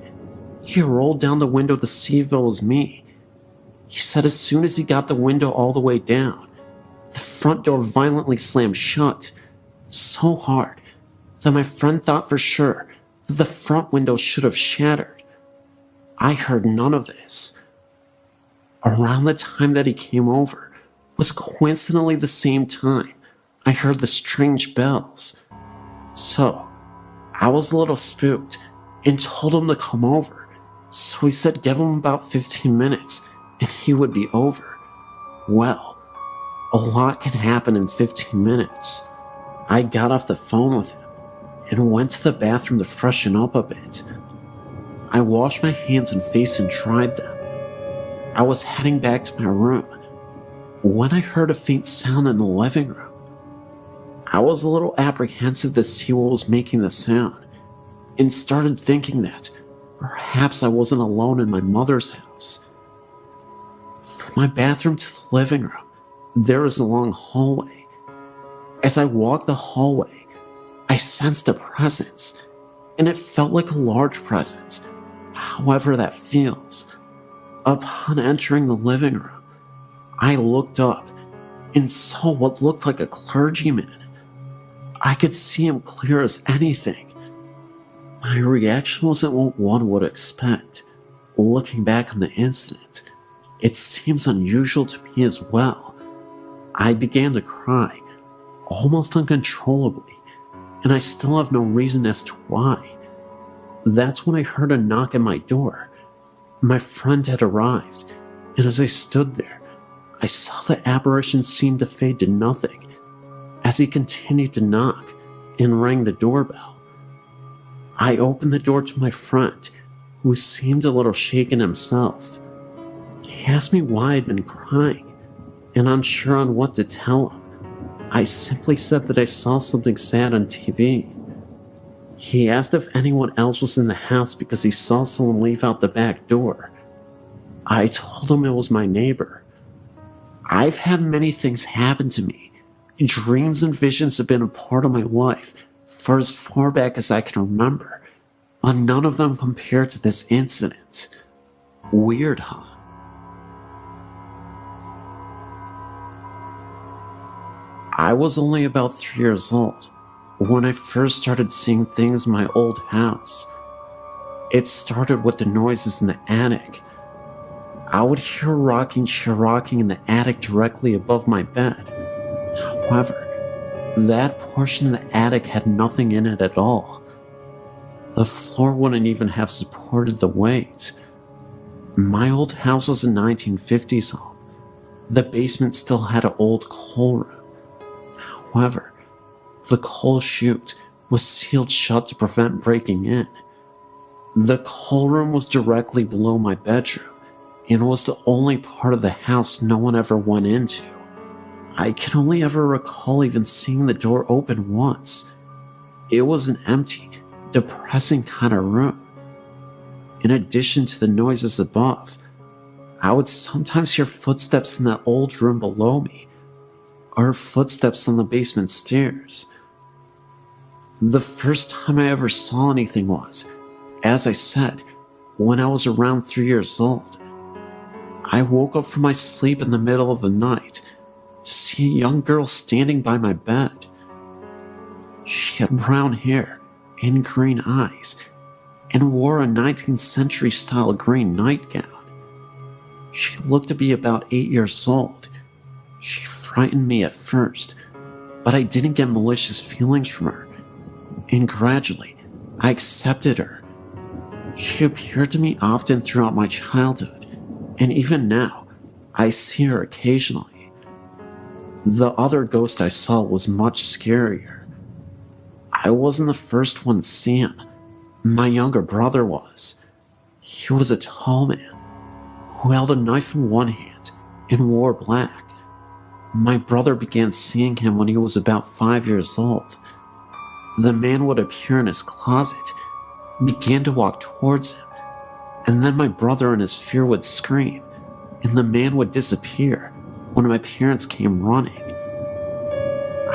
He rolled down the window to see if it was me. He said as soon as he got the window all the way down, the front door violently slammed shut, so hard that my friend thought for sure that the front window should have shattered. I heard none of this. Around the time that he came over was coincidentally the same time I heard the strange bells. So, I was a little spooked and told him to come over. So he said give him about 15 minutes and he would be over. Well, a lot can happen in 15 minutes. I got off the phone with him and went to the bathroom to freshen up a bit. I washed my hands and face and dried them. I was heading back to my room when I heard a faint sound in the living room. I was a little apprehensive to see what was making the sound, and started thinking that perhaps I wasn't alone in my mother's house. From my bathroom to the living room, there is a long hallway. As I walked the hallway, I sensed a presence, and it felt like a large presence, however that feels. Upon entering the living room, I looked up and saw what looked like a clergyman. I could see him clear as anything. My reaction wasn't what one would expect. Looking back on the incident, it seems unusual to me as well. I began to cry, almost uncontrollably, and I still have no reason as to why. That's when I heard a knock at my door. My friend had arrived, and as I stood there, I saw the apparition seem to fade to nothing as he continued to knock and rang the doorbell. I opened the door to my friend, who seemed a little shaken himself. He asked me why I'd been crying, and unsure on what to tell him, I simply said that I saw something sad on TV. He asked if anyone else was in the house because he saw someone leave out the back door. I told him it was my neighbor. I've had many things happen to me. Dreams and visions have been a part of my life for as far back as I can remember, but none of them compare to this incident. Weird, huh? I was only about 3 years old when I first started seeing things in my old house. It started with the noises in the attic. I would hear a rocking chair rocking in the attic directly above my bed. However, that portion of the attic had nothing in it at all. The floor wouldn't even have supported the weight. My old house was a 1950s home. The basement still had an old coal room. However, the coal chute was sealed shut to prevent breaking in. The coal room was directly below my bedroom and was the only part of the house no one ever went into. I can only ever recall even seeing the door open once. It was an empty, depressing kind of room. In addition to the noises above, I would sometimes hear footsteps in that old room below me, or footsteps on the basement stairs. The first time I ever saw anything was, as I said, when I was around 3 years old. I woke up from my sleep in the middle of the night to see a young girl standing by my bed. She had brown hair and green eyes and wore a 19th century style green nightgown. She looked to be about 8 years old. She frightened me at first, but I didn't get malicious feelings from her, and gradually I accepted her. She appeared to me often throughout my childhood, and even now I see her occasionally. The other ghost I saw was much scarier. I wasn't the first one to see him. My younger brother was. He was a tall man who held a knife in one hand and wore black. My brother began seeing him when he was about 5 years old. The man would appear in his closet, began to walk towards him, and then my brother in his fear would scream, and the man would disappear when my parents came running.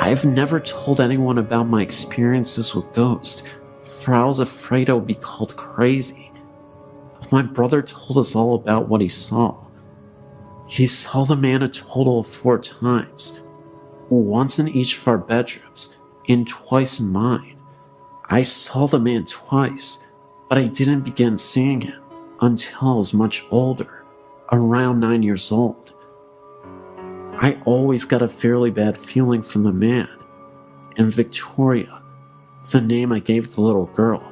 I've never told anyone about my experiences with ghosts, for I was afraid I would be called crazy. But my brother told us all about what he saw. He saw the man a total of 4 times, once in each of our bedrooms, and twice in mine. I saw the man twice, but I didn't begin seeing him until I was much older, around 9 years old. I always got a fairly bad feeling from the man, and Victoria, the name I gave the little girl,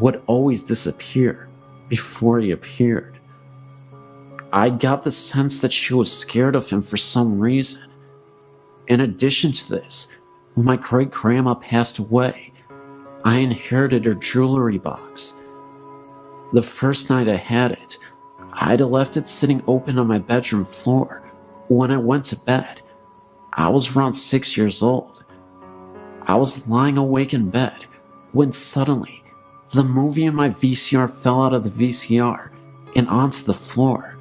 would always disappear before he appeared. I got the sense that she was scared of him for some reason. In addition to this, when my great-grandma passed away, I inherited her jewelry box. The first night I had it, I'd left it sitting open on my bedroom floor, When I went to bed, I was around 6 years old. I was lying awake in bed when suddenly the movie in my VCR fell out of the VCR and onto the floor.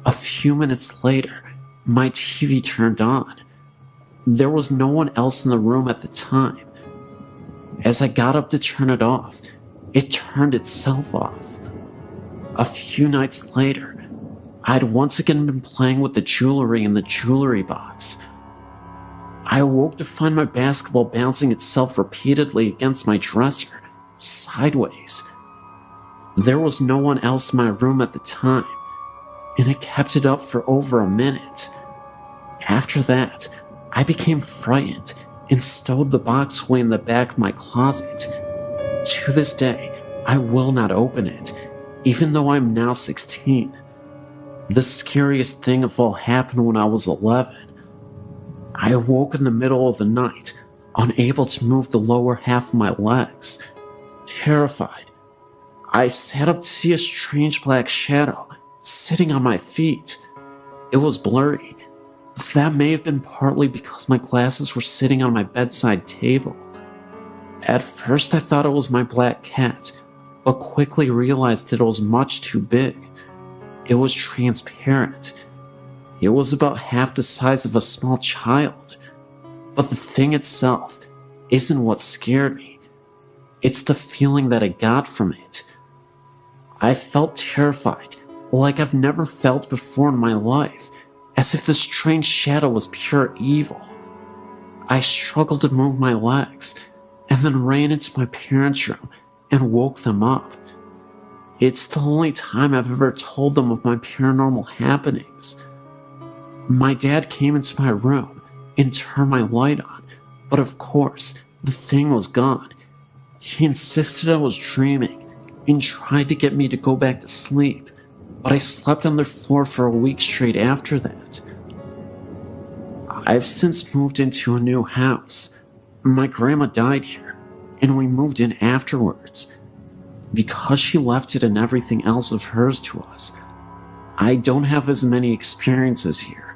A few minutes later, my TV turned on. There was no one else in the room at the time. As I got up to turn it off, it turned itself off. A few nights later, I'd once again been playing with the jewelry in the jewelry box. I awoke to find my basketball bouncing itself repeatedly against my dresser, sideways. There was no one else in my room at the time, and it kept it up for over a minute. After that, I became frightened and stowed the box away in the back of my closet. To this day, I will not open it, even though I'm now 16. The scariest thing of all happened when I was 11. I awoke in the middle of the night, unable to move the lower half of my legs. Terrified, I sat up to see a strange black shadow sitting on my feet. It was blurry. That may have been partly because my glasses were sitting on my bedside table. At first I thought it was my black cat, but quickly realized that it was much too big. It was transparent. It was about half the size of a small child. But the thing itself isn't what scared me. It's the feeling that I got from it. I felt terrified, like I've never felt before in my life, as if the strange shadow was pure evil. I struggled to move my legs, and then ran into my parents' room and woke them up. It's the only time I've ever told them of my paranormal happenings. My dad came into my room and turned my light on, but of course, the thing was gone. He insisted I was dreaming and tried to get me to go back to sleep, but I slept on their floor for a week straight after that. I've since moved into a new house. My grandma died here, and we moved in afterwards. Because she left it and everything else of hers to us, I don't have as many experiences here.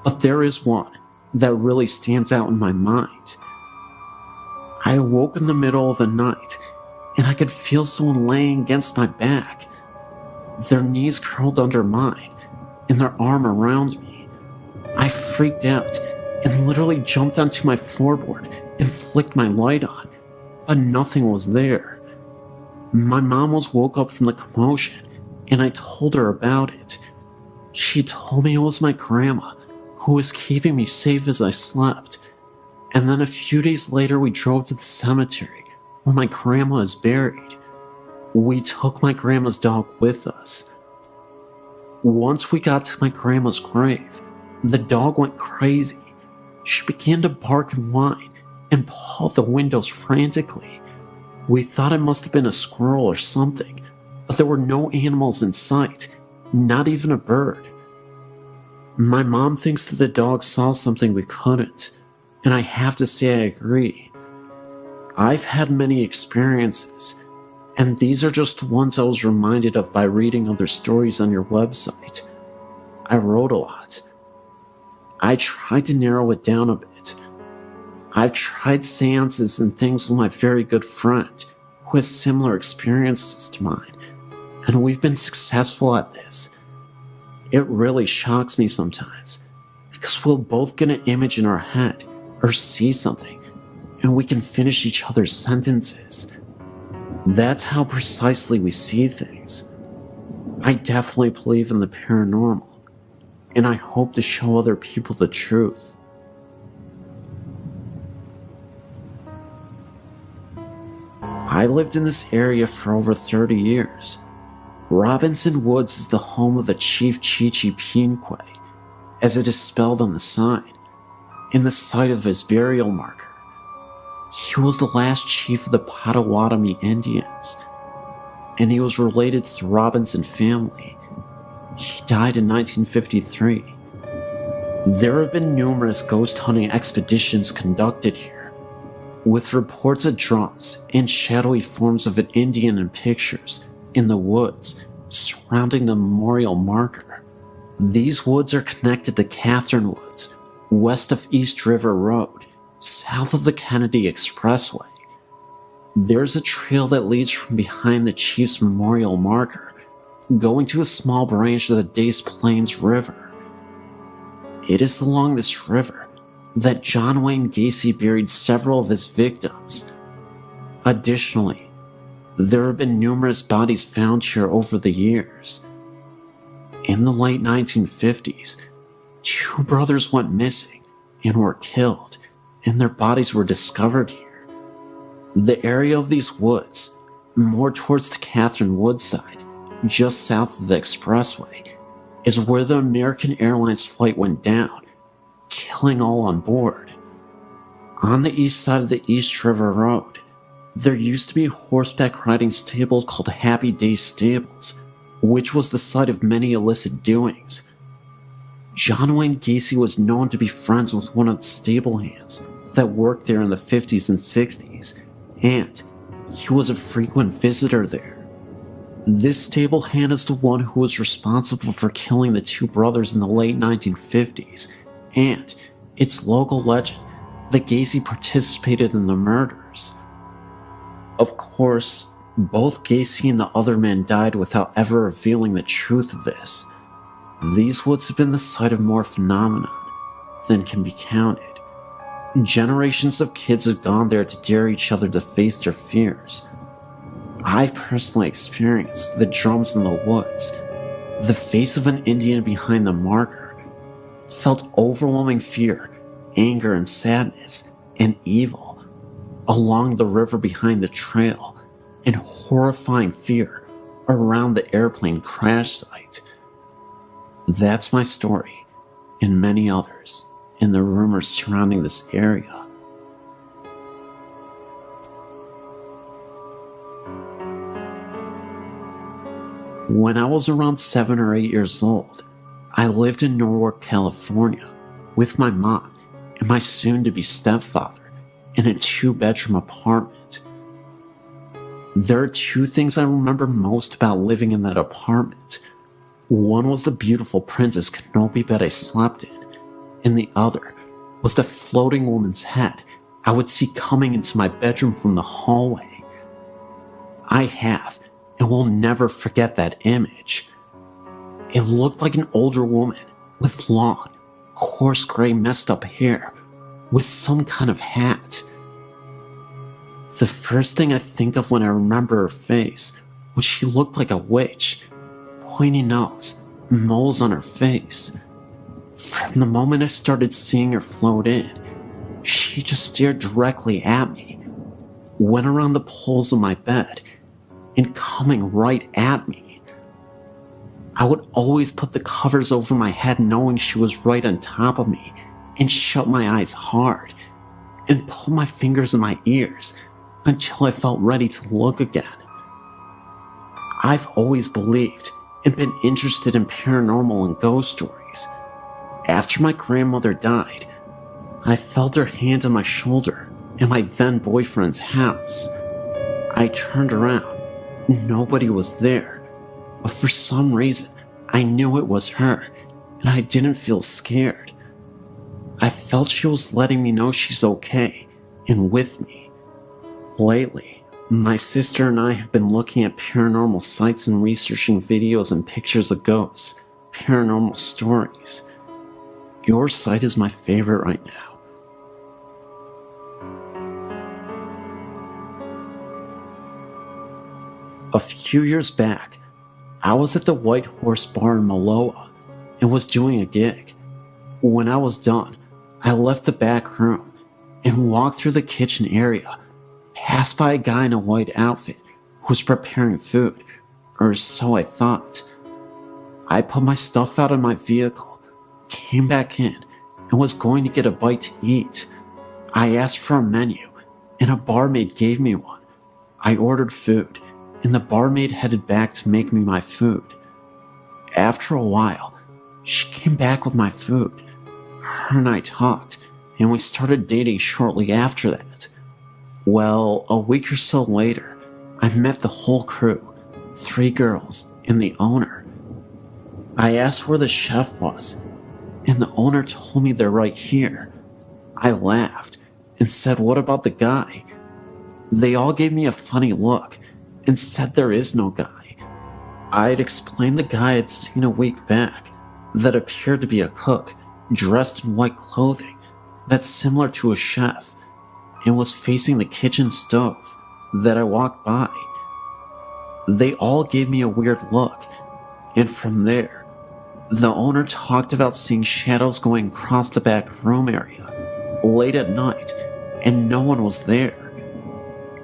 But there is one that really stands out in my mind. I awoke in the middle of the night, and I could feel someone laying against my back, their knees curled under mine, and their arm around me. I freaked out and literally jumped onto my floorboard and flicked my light on, but nothing was there. My mom woke up from the commotion, and I told her about it. She told me it was my grandma, who was keeping me safe as I slept. And then a few days later, we drove to the cemetery where my grandma is buried. We took my grandma's dog with us. Once we got to my grandma's grave, the dog went crazy. She began to bark and whine and paw the windows frantically. We thought it must have been a squirrel or something, but there were no animals in sight, not even a bird. My mom thinks that the dog saw something we couldn't, and I have to say I agree. I've had many experiences, and these are just the ones I was reminded of by reading other stories on your website. I wrote a lot. I tried to narrow it down a bit. I've tried seances and things with my very good friend who has similar experiences to mine, and we've been successful at this. It really shocks me sometimes, because we'll both get an image in our head or see something, and we can finish each other's sentences. That's how precisely we see things. I definitely believe in the paranormal, and I hope to show other people the truth. I lived in this area for over 30 years. Robinson Woods is the home of the Chief Chi-Chi Pinque, as it is spelled on the sign, in the site of his burial marker. He was the last chief of the Potawatomi Indians, and he was related to the Robinson family. He died in 1953. There have been numerous ghost hunting expeditions conducted here, with reports of drums and shadowy forms of an Indian in pictures in the woods surrounding the memorial marker. These woods are connected to Catherine Woods, west of East River Road, south of the Kennedy Expressway. There's a trail that leads from behind the Chiefs Memorial marker, going to a small branch of the Des Plaines River. It is along this river that John Wayne Gacy buried several of his victims. Additionally, there have been numerous bodies found here over the years. In the late 1950s, 2 brothers went missing and were killed, and their bodies were discovered here. The area of these woods, more towards the Catherine Woods side, just south of the expressway, is where the American Airlines flight went down, killing all on board. On the east side of the East River Road, there used to be a horseback riding stable called Happy Day Stables, which was the site of many illicit doings. John Wayne Gacy was known to be friends with one of the stable hands that worked there in the 50s and 60s, and he was a frequent visitor there. This stable hand is the one who was responsible for killing the 2 brothers in the late 1950s, and it's local legend that Gacy participated in the murders. Of course, both Gacy and the other man died without ever revealing the truth of this. These woods have been the site of more phenomenon than can be counted. Generations of kids have gone there to dare each other to face their fears. I've personally experienced the drums in the woods, the face of an Indian behind the marker, felt overwhelming fear, anger and sadness, and evil along the river behind the trail, and horrifying fear around the airplane crash site. That's my story, and many others, and the rumors surrounding this area. When I was around 7 or 8 years old, I lived in Norwalk, California, with my mom and my soon-to-be stepfather in a 2-bedroom apartment. There are 2 things I remember most about living in that apartment. One was the beautiful Princess Canopy bed I slept in, and the other was the floating woman's head I would see coming into my bedroom from the hallway. I have and will never forget that image. It looked like an older woman with long, coarse gray messed up hair with some kind of hat. The first thing I think of when I remember her face was she looked like a witch, pointy nose, moles on her face. From the moment I started seeing her float in, she just stared directly at me, went around the poles of my bed, and coming right at me. I would always put the covers over my head knowing she was right on top of me, and shut my eyes hard, and put my fingers in my ears until I felt ready to look again. I've always believed and been interested in paranormal and ghost stories. After my grandmother died, I felt her hand on my shoulder in my then boyfriend's house. I turned around. Nobody was there, but for some reason, I knew it was her, and I didn't feel scared. I felt she was letting me know she's okay and with me. Lately, my sister and I have been looking at paranormal sites and researching videos and pictures of ghosts, paranormal stories. Your site is my favorite right now. A few years back, I was at the White Horse Bar in Maloa and was doing a gig. When I was done, I left the back room and walked through the kitchen area, passed by a guy in a white outfit who was preparing food, or so I thought. I put my stuff out of my vehicle, came back in, and was going to get a bite to eat. I asked for a menu, and a barmaid gave me one. I ordered food, and the barmaid headed back to make me my food. After a while, she came back with my food. Her and I talked, and we started dating shortly after that. Well, a week or so later, I met the whole crew, 3 girls, and the owner. I asked where the chef was, and the owner told me they're right here. I laughed and said, "What about the guy?" They all gave me a funny look and said there is no guy. I had explained the guy I'd seen a week back that appeared to be a cook, dressed in white clothing that's similar to a chef, and was facing the kitchen stove that I walked by. They all gave me a weird look, and from there, the owner talked about seeing shadows going across the back room area late at night, and no one was there.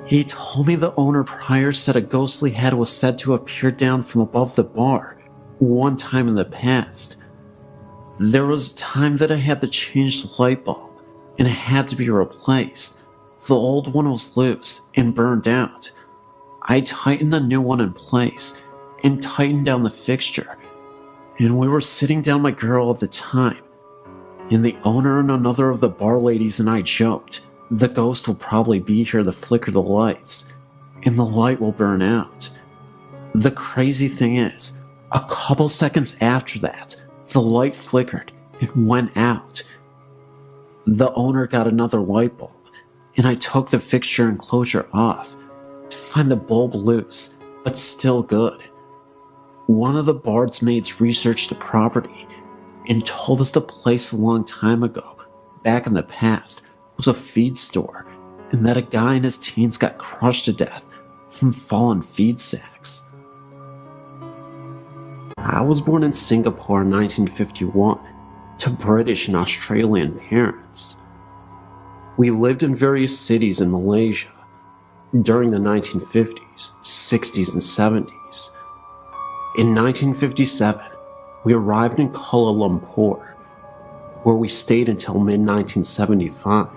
He told me the owner prior said a ghostly head was said to appear down from above the bar one time in the past. There was a time that I had to change the light bulb, and it had to be replaced. The old one was loose and burned out. I tightened the new one in place and tightened down the fixture, and we were sitting down my girl at the time, and the owner and another of the bar ladies and I joked, the ghost will probably be here to flicker the lights, and the light will burn out. The crazy thing is, a couple seconds after that, the light flickered and went out. The owner got another light bulb, and I took the fixture enclosure off to find the bulb loose, but still good. One of the barmaids researched the property and told us the place a long time ago, back in the past, was a feed store, and that a guy in his teens got crushed to death from fallen feed sacks. I was born in Singapore in 1951 to British and Australian parents. We lived in various cities in Malaysia during the 1950s, 60s, and 70s. In 1957, we arrived in Kuala Lumpur, where we stayed until mid-1975.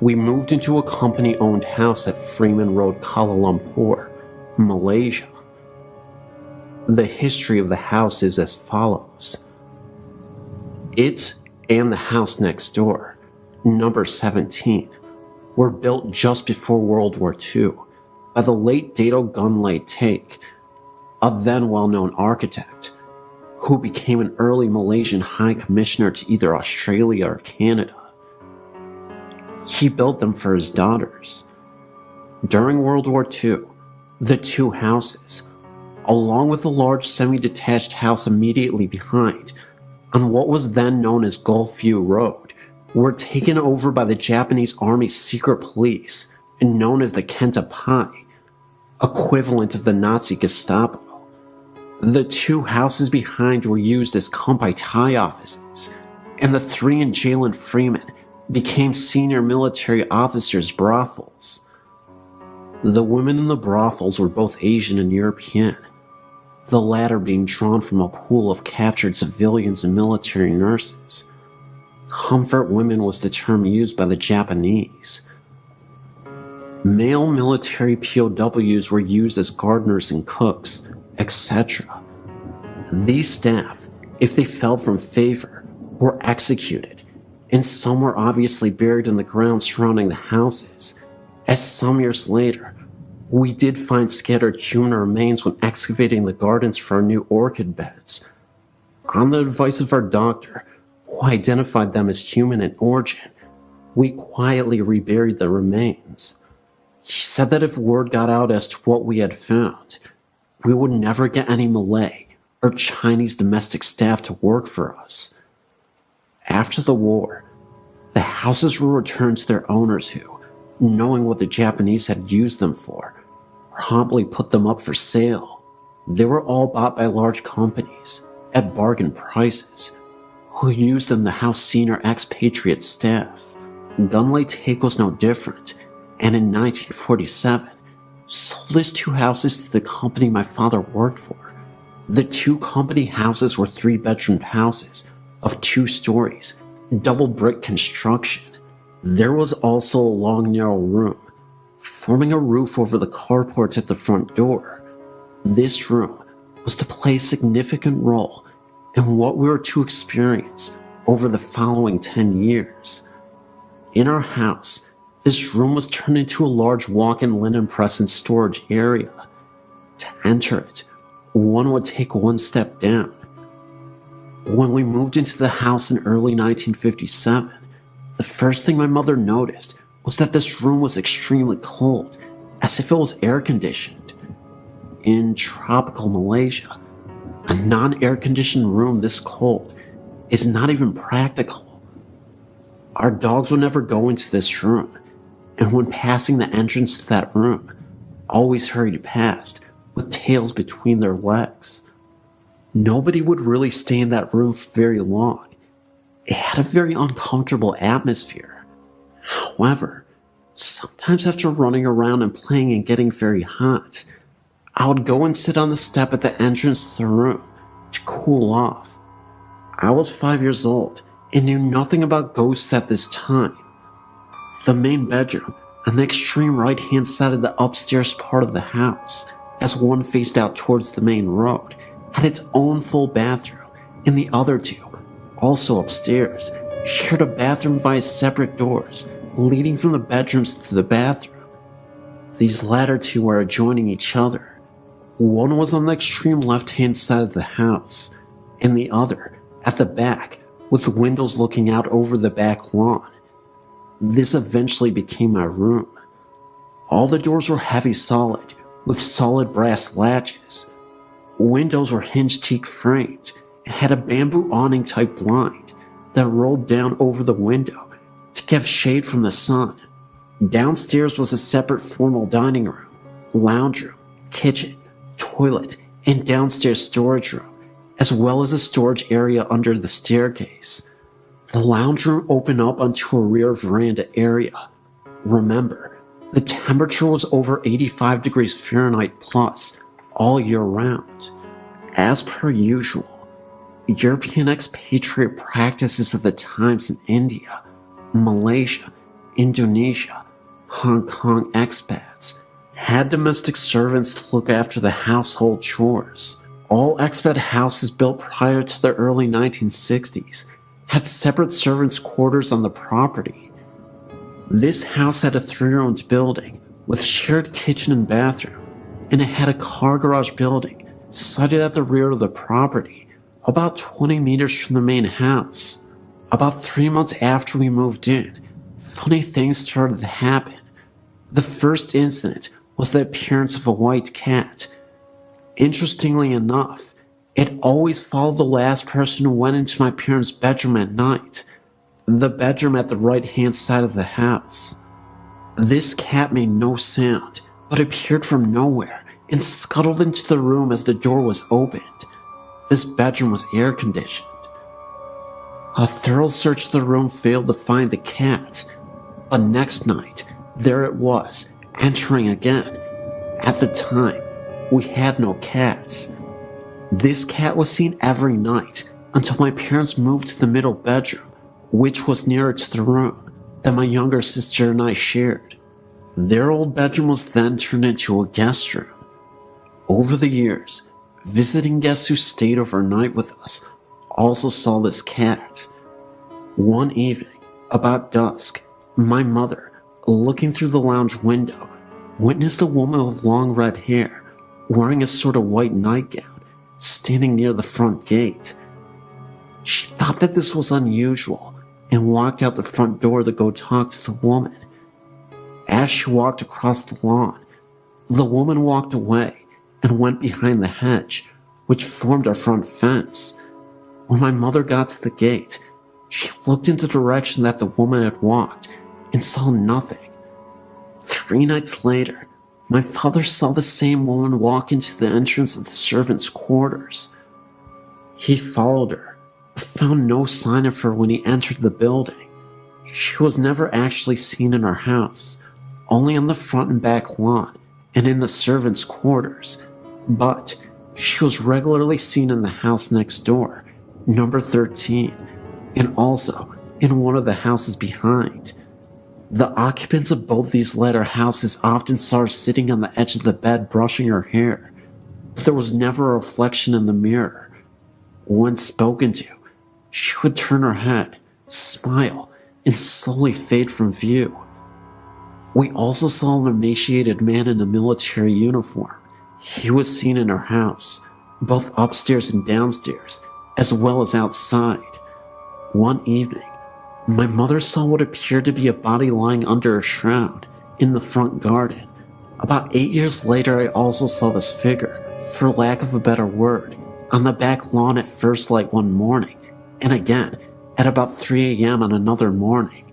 We moved into a company-owned house at Freeman Road, Kuala Lumpur, Malaysia. The history of the house is as follows. It and the house next door, number 17, were built just before World War II by the late Dato Gunlay Take, a then well-known architect, who became an early Malaysian High Commissioner to either Australia or Canada. He built them for his daughters. During World War II, the two houses, along with a large semi-detached house immediately behind, on what was then known as Gulfview Road, were taken over by the Japanese Army's secret police, known as the Kenta Pai, equivalent of the Nazi Gestapo. The two houses behind were used as compilation offices, and the three in jail in Freeman became senior military officers' brothels. The women in the brothels were both Asian and European, the latter being drawn from a pool of captured civilians and military nurses. Comfort women was the term used by the Japanese. Male military POWs were used as gardeners and cooks, etc. These staff, if they fell from favor, were executed, and some were obviously buried in the ground surrounding the houses, as some years later, we did find scattered human remains when excavating the gardens for our new orchid beds. On the advice of our doctor, who identified them as human in origin, we quietly reburied the remains. He said that if word got out as to what we had found, we would never get any Malay or Chinese domestic staff to work for us. After the war, the houses were returned to their owners who, knowing what the Japanese had used them for, promptly put them up for sale. They were all bought by large companies at bargain prices, who used them to house senior expatriate staff. Gunlay Take was no different, and in 1947, sold his two houses to the company my father worked for. The two company houses were 3-bedroom houses of 2 stories, double brick construction. There was also a long narrow room, forming a roof over the carport at the front door. This room was to play a significant role in what we were to experience over the following 10 years. In our house, this room was turned into a large walk-in linen press and storage area. To enter it, one would take one step down. When we moved into the house in early 1957, the first thing my mother noticed was that this room was extremely cold, as if it was air-conditioned. In tropical Malaysia, a non-air-conditioned room this cold is not even practical. Our dogs would never go into this room, and when passing the entrance to that room, always hurried past with tails between their legs. Nobody would really stay in that room for very long. It had a very uncomfortable atmosphere. However, sometimes after running around and playing and getting very hot, I would go and sit on the step at the entrance to the room to cool off. I was 5 years old and knew nothing about ghosts at this time. The main bedroom on the extreme right-hand side of the upstairs part of the house, as one faced out towards the main road, had its own full bathroom, and the other two, also upstairs, shared a bathroom via separate doors leading from the bedrooms to the bathroom. These latter two were adjoining each other. One was on the extreme left-hand side of the house, and the other at the back, with windows looking out over the back lawn. This eventually became my room. All the doors were heavy solid, with solid brass latches. Windows were hinged teak framed and had a bamboo awning type blind that rolled down over the window to give shade from the sun. Downstairs was a separate formal dining room, lounge room, kitchen, toilet, and downstairs storage room, as well as a storage area under the staircase. The lounge room opened up onto a rear veranda area. Remember, the temperature was over 85 degrees Fahrenheit plus all year round. As per usual, European expatriate practices of the times in India, Malaysia, Indonesia, Hong Kong expats had domestic servants to look after the household chores. All expat houses built prior to the early 1960s had separate servants' quarters on the property. This house had a 3-roomed building with shared kitchen and bathroom, and it had a car garage building sited at the rear of the property, about 20 meters from the main house. About 3 months after we moved in, funny things started to happen. The first incident was the appearance of a white cat. Interestingly enough, it always followed the last person who went into my parents' bedroom at night, the bedroom at the right-hand side of the house. This cat made no sound, but appeared from nowhere and scuttled into the room as the door was opened. This bedroom was air-conditioned. A thorough search of the room failed to find the cat, but next night, there it was, entering again. At the time, we had no cats. This cat was seen every night until my parents moved to the middle bedroom, which was nearer to the room that my younger sister and I shared. Their old bedroom was then turned into a guest room. Over the years, visiting guests who stayed overnight with us also saw this cat. One evening, about dusk, my mother, looking through the lounge window, witnessed a woman with long red hair, wearing a sort of white nightgown, standing near the front gate. She thought that this was unusual and walked out the front door to go talk to the woman. As she walked across the lawn, the woman walked away and went behind the hedge, which formed our front fence. When my mother got to the gate, she looked in the direction that the woman had walked and saw nothing. 3 nights later, my father saw the same woman walk into the entrance of the servants' quarters. He followed her, but found no sign of her when he entered the building. She was never actually seen in our house, only on the front and back lawn and in the servants' quarters, but she was regularly seen in the house next door, number 13, and also in one of the houses behind. The occupants of both these latter houses often saw her sitting on the edge of the bed brushing her hair, but there was never a reflection in the mirror. When spoken to, she would turn her head, smile, and slowly fade from view. We also saw an emaciated man in a military uniform. He was seen in our house, both upstairs and downstairs, as well as outside. One evening, my mother saw what appeared to be a body lying under a shroud in the front garden. About 8 years later, I also saw this figure, for lack of a better word, on the back lawn at first light one morning, and again at about 3 a.m. on another morning.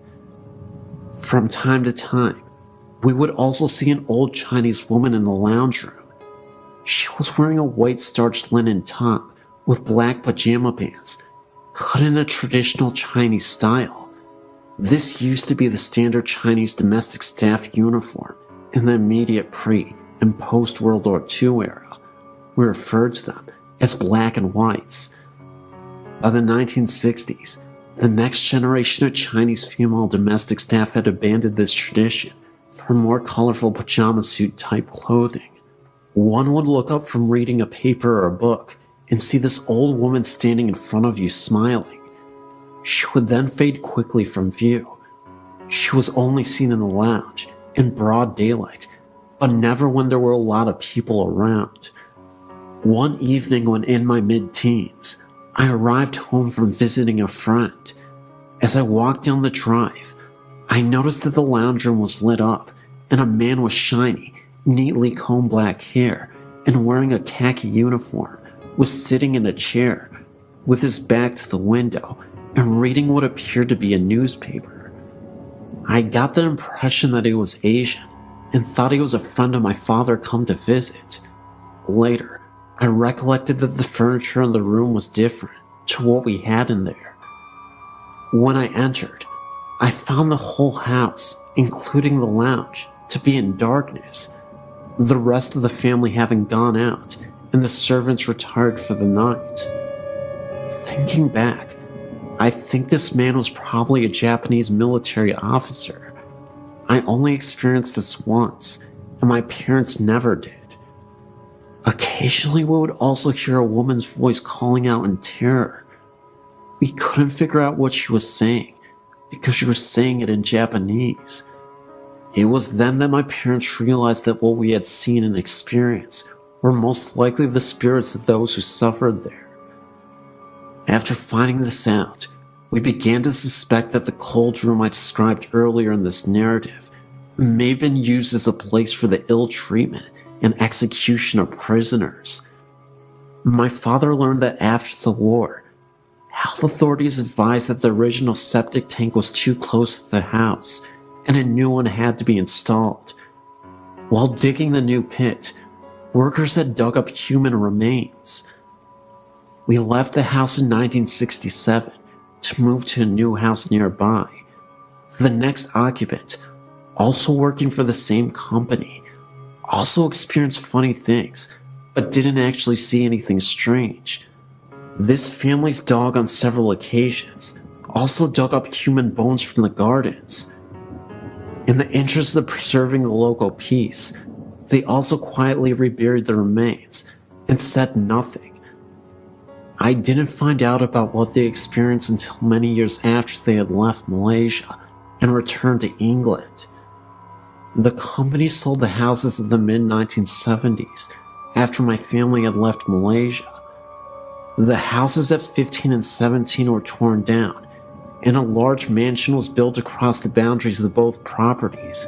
From time to time, we would also see an old Chinese woman in the lounge room. She was wearing a white starched linen top with black pajama pants, cut in a traditional Chinese style. This used to be the standard Chinese domestic staff uniform in the immediate pre- and post-World War II era. We referred to them as black and whites. By the 1960s, the next generation of Chinese female domestic staff had abandoned this tradition for more colorful pajama suit type clothing. One would look up from reading a paper or a book and see this old woman standing in front of you smiling. She would then fade quickly from view. She was only seen in the lounge in broad daylight, but never when there were a lot of people around. One evening when in my mid-teens, I arrived home from visiting a friend. As I walked down the drive, I noticed that the lounge room was lit up and a man with shiny, neatly combed black hair and wearing a khaki uniform was sitting in a chair with his back to the window and reading what appeared to be a newspaper. I got the impression that he was Asian and thought he was a friend of my father come to visit. Later, I recollected that the furniture in the room was different to what we had in there. When I entered, I found the whole house, including the lounge, to be in darkness, the rest of the family having gone out and the servants retired for the night. Thinking back, I think this man was probably a Japanese military officer. I only experienced this once, and my parents never did. Occasionally we would also hear a woman's voice calling out in terror. We couldn't figure out what she was saying, because she was saying it in Japanese. It was then that my parents realized that what we had seen and experienced were most likely the spirits of those who suffered there. After finding this out, we began to suspect that the cold room I described earlier in this narrative may have been used as a place for the ill treatment and execution of prisoners. My father learned that after the war, health authorities advised that the original septic tank was too close to the house and a new one had to be installed. While digging the new pit, workers had dug up human remains. We left the house in 1967 to move to a new house nearby. The next occupant, also working for the same company, also experienced funny things, but didn't actually see anything strange. This family's dog on several occasions also dug up human bones from the gardens. In the interest of preserving the local peace, they also quietly reburied the remains and said nothing. I didn't find out about what they experienced until many years after they had left Malaysia and returned to England. The company sold the houses in the mid-1970s after my family had left Malaysia. The houses at 15 and 17 were torn down, and a large mansion was built across the boundaries of both properties.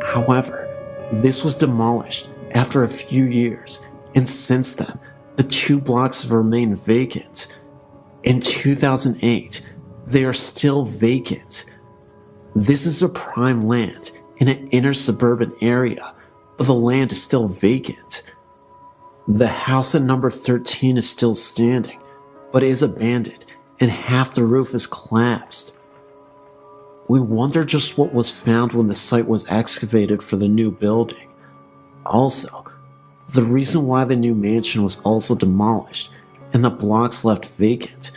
However, this was demolished after a few years, and since then, the 2 blocks have remained vacant. In 2008, they are still vacant. This is a prime land in an inner suburban area, but the land is still vacant. The house at number 13 is still standing, but is abandoned and half the roof is collapsed. We wonder just what was found when the site was excavated for the new building. Also, the reason why the new mansion was also demolished and the blocks left vacant.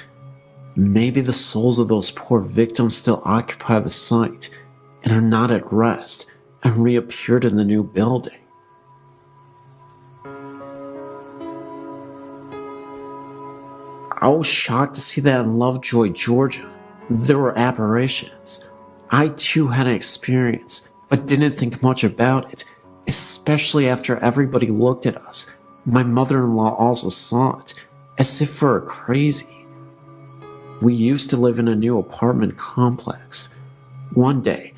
Maybe the souls of those poor victims still occupy the site and are not at rest and reappeared in the new building. I was shocked to see that in Lovejoy, Georgia, there were apparitions. I too had an experience, but didn't think much about it, especially after everybody looked at us My mother-in-law also saw it, as if we were crazy. We used to live in a new apartment complex. One day,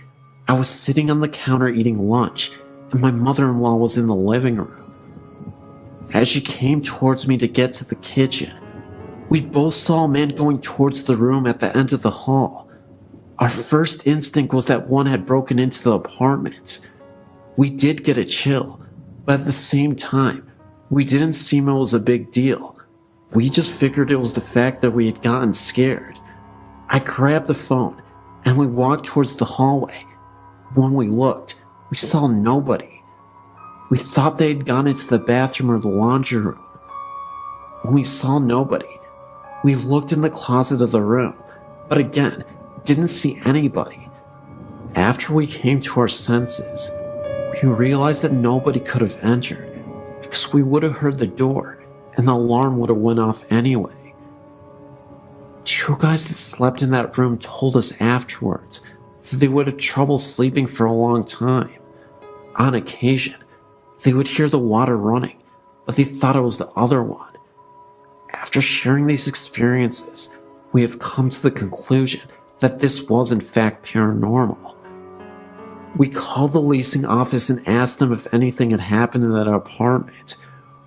I was sitting on the counter eating lunch, and my mother-in-law was in the living room. As she came towards me to get to the kitchen, we both saw a man going towards the room at the end of the hall. Our first instinct was that one had broken into the apartment. We did get a chill, but at the same time, we didn't seem it was a big deal. We just figured it was the fact that we had gotten scared. I grabbed the phone, and we walked towards the hallway. When we looked, we saw nobody. We thought they had gone into the bathroom or the laundry room. When we saw nobody, we looked in the closet of the room, but again, didn't see anybody. After we came to our senses, we realized that nobody could have entered, because we would have heard the door, and the alarm would have went off anyway. Two guys that slept in that room told us afterwards that they would have trouble sleeping for a long time. On occasion, they would hear the water running, but they thought it was the other one. After sharing these experiences, we have come to the conclusion that this was in fact paranormal. We called the leasing office and asked them if anything had happened in that apartment,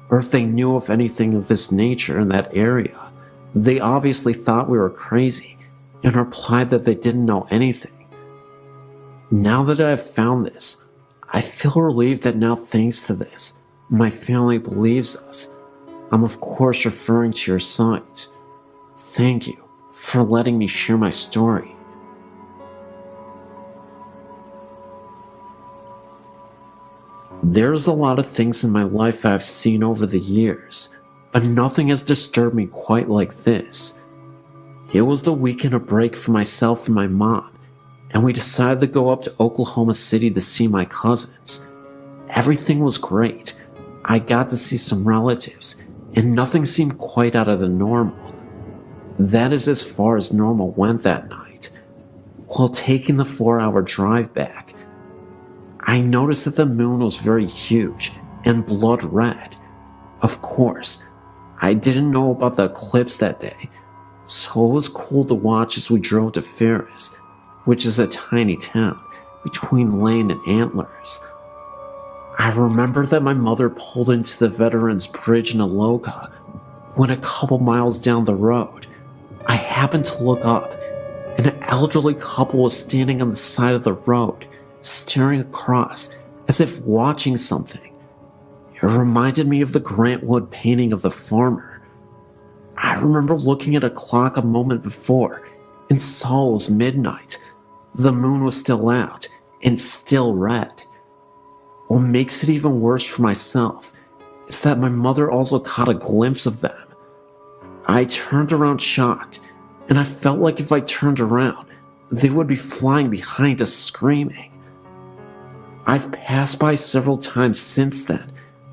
or if they knew of anything of this nature in that area. They obviously thought we were crazy, and replied that they didn't know anything. Now that I have found this, I feel relieved that now, thanks to this, my family believes us. I'm of course referring to your site. Thank you for letting me share my story. There's a lot of things in my life I've seen over the years, but nothing has disturbed me quite like this. It was the weekend of break for myself and my mom, and we decided to go up to Oklahoma City to see my cousins. Everything was great. I got to see some relatives, and nothing seemed quite out of the normal. That is as far as normal went that night. While taking the 4-hour drive back, I noticed that the moon was very huge and blood red. Of course, I didn't know about the eclipse that day, so it was cool to watch as we drove to Ferris, which is a tiny town between Lane and Antlers. I remember that my mother pulled into the Veterans Bridge in Aloka when a couple miles down the road, I happened to look up, and an elderly couple was standing on the side of the road, staring across as if watching something. It reminded me of the Grant Wood painting of the farmer. I remember looking at a clock a moment before and saw it was midnight. The moon was still out and still red. What makes it even worse for myself is that my mother also caught a glimpse of them. I turned around shocked, and I felt like if I turned around, they would be flying behind us screaming. I've passed by several times since then,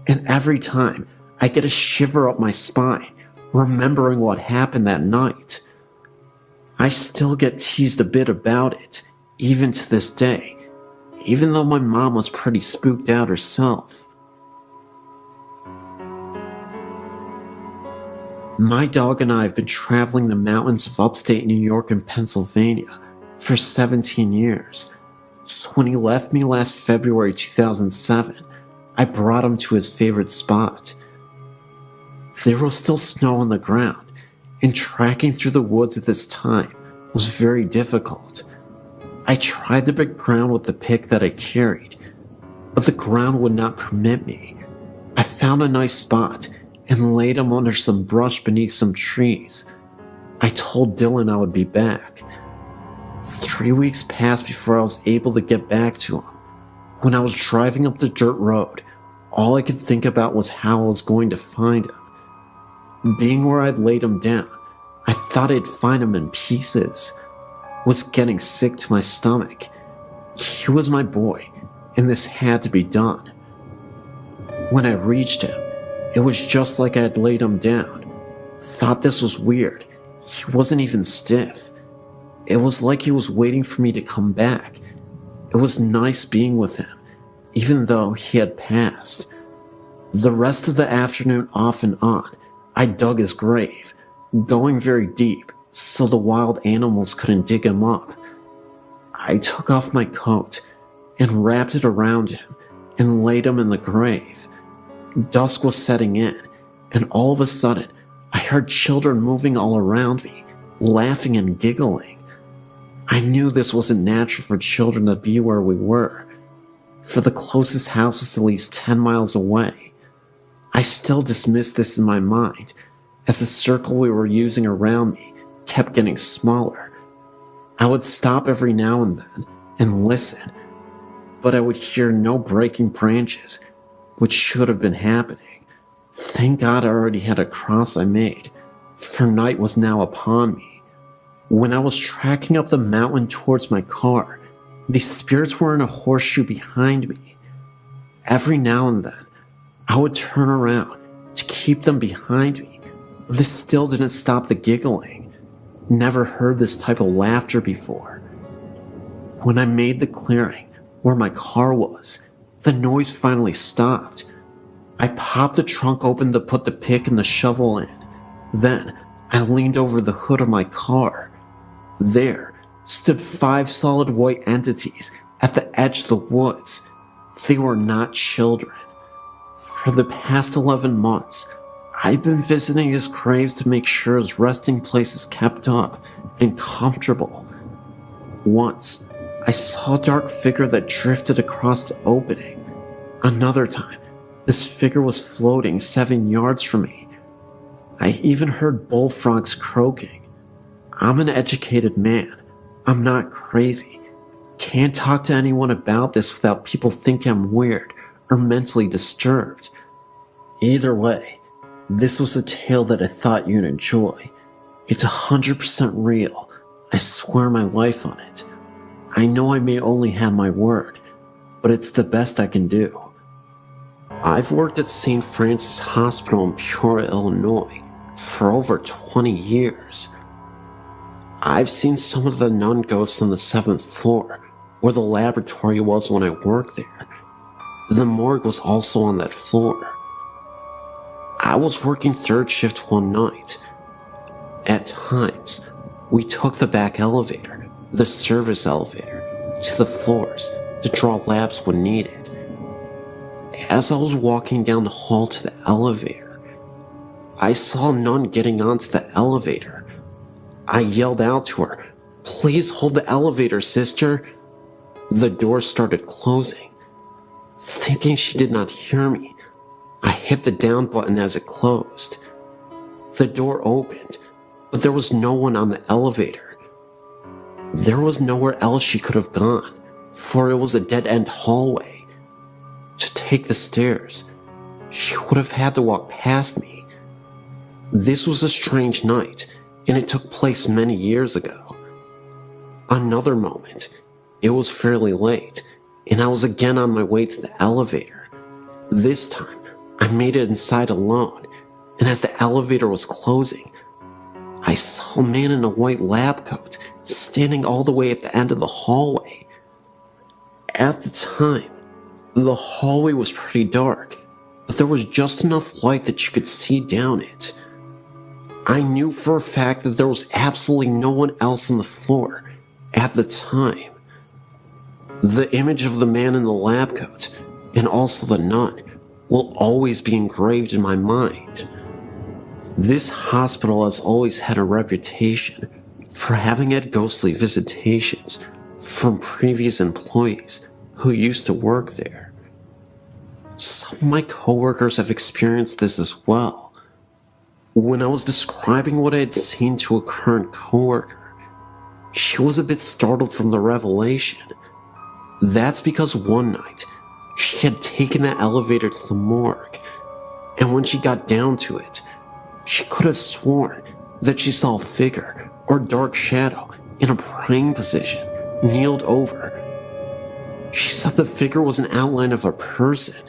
and every time I get a shiver up my spine, remembering what happened that night. I still get teased a bit about it, even to this day, even though my mom was pretty spooked out herself. My dog and I have been traveling the mountains of upstate New York and Pennsylvania for 17 years. So when he left me last February 2007, I brought him to his favorite spot. There was still snow on the ground, and tracking through the woods at this time was very difficult. I tried to pick ground with the pick that I carried, but the ground would not permit me. I found a nice spot and laid him under some brush beneath some trees. I told Dylan I would be back. 3 weeks passed before I was able to get back to him. When I was driving up the dirt road, all I could think about was how I was going to find him. Being where I'd laid him down, I thought I'd find him in pieces. Was getting sick to my stomach. He was my boy, and this had to be done. When I reached him, it was just like I had laid him down. Thought this was weird. He wasn't even stiff. It was like he was waiting for me to come back. It was nice being with him, even though he had passed. The rest of the afternoon, off and on, I dug his grave, going very deep so the wild animals couldn't dig him up. I took off my coat and wrapped it around him and laid him in the grave. Dusk was setting in, and all of a sudden, I heard children moving all around me, laughing and giggling. I knew this wasn't natural for children to be where we were, for the closest house was at least 10 miles away. I still dismissed this in my mind, as the circle we were using around me kept getting smaller. I would stop every now and then and listen, but I would hear no breaking branches, which should have been happening. Thank God I already had a cross I made, for night was now upon me. When I was tracking up the mountain towards my car, the spirits were in a horseshoe behind me. Every now and then, I would turn around to keep them behind me. This still didn't stop the giggling. Never heard this type of laughter before. When I made the clearing where my car was, the noise finally stopped. I popped the trunk open to put the pick and the shovel in. Then, I leaned over the hood of my car. There stood 5 solid white entities at the edge of the woods. They were not children. For the past 11 months, I've been visiting his graves to make sure his resting place is kept up and comfortable. Once, I saw a dark figure that drifted across the opening. Another time, this figure was floating 7 yards from me. I even heard bullfrogs croaking. I'm an educated man. I'm not crazy. Can't talk to anyone about this without people thinking I'm weird or mentally disturbed. Either way, this was a tale that I thought you'd enjoy. It's 100% real. I swear my life on it. I know I may only have my word, but it's the best I can do. I've worked at St. Francis Hospital in Peoria, Illinois for over 20 years. I've seen some of the nun ghosts on the 7th floor, where the laboratory was when I worked there. The morgue was also on that floor. I was working 3rd shift one night. At times, we took the back elevator, the service elevator, to the floors to draw labs when needed. As I was walking down the hall to the elevator, I saw a nun getting onto the elevator. I yelled out to her, "Please hold the elevator, sister." The door started closing. Thinking she did not hear me, I hit the down button as it closed. The door opened, but there was no one on the elevator. There was nowhere else she could have gone, for it was a dead-end hallway. To take the stairs, she would have had to walk past me. This was a strange night, and it took place many years ago. Another moment, it was fairly late, and I was again on my way to the elevator. This time, I made it inside alone, and as the elevator was closing, I saw a man in a white lab coat standing all the way at the end of the hallway. At the time, the hallway was pretty dark, but there was just enough light that you could see down it. I knew for a fact that there was absolutely no one else on the floor at the time. The image of the man in the lab coat, and also the nun, will always be engraved in my mind. This hospital has always had a reputation for having had ghostly visitations from previous employees who used to work there. Some of my coworkers have experienced this as well. When I was describing what I had seen to a current coworker, she was a bit startled from the revelation. That's because one night, she had taken the elevator to the morgue, and when she got down to it, she could have sworn that she saw a figure or dark shadow in a praying position, kneeled over. She said the figure was an outline of a person.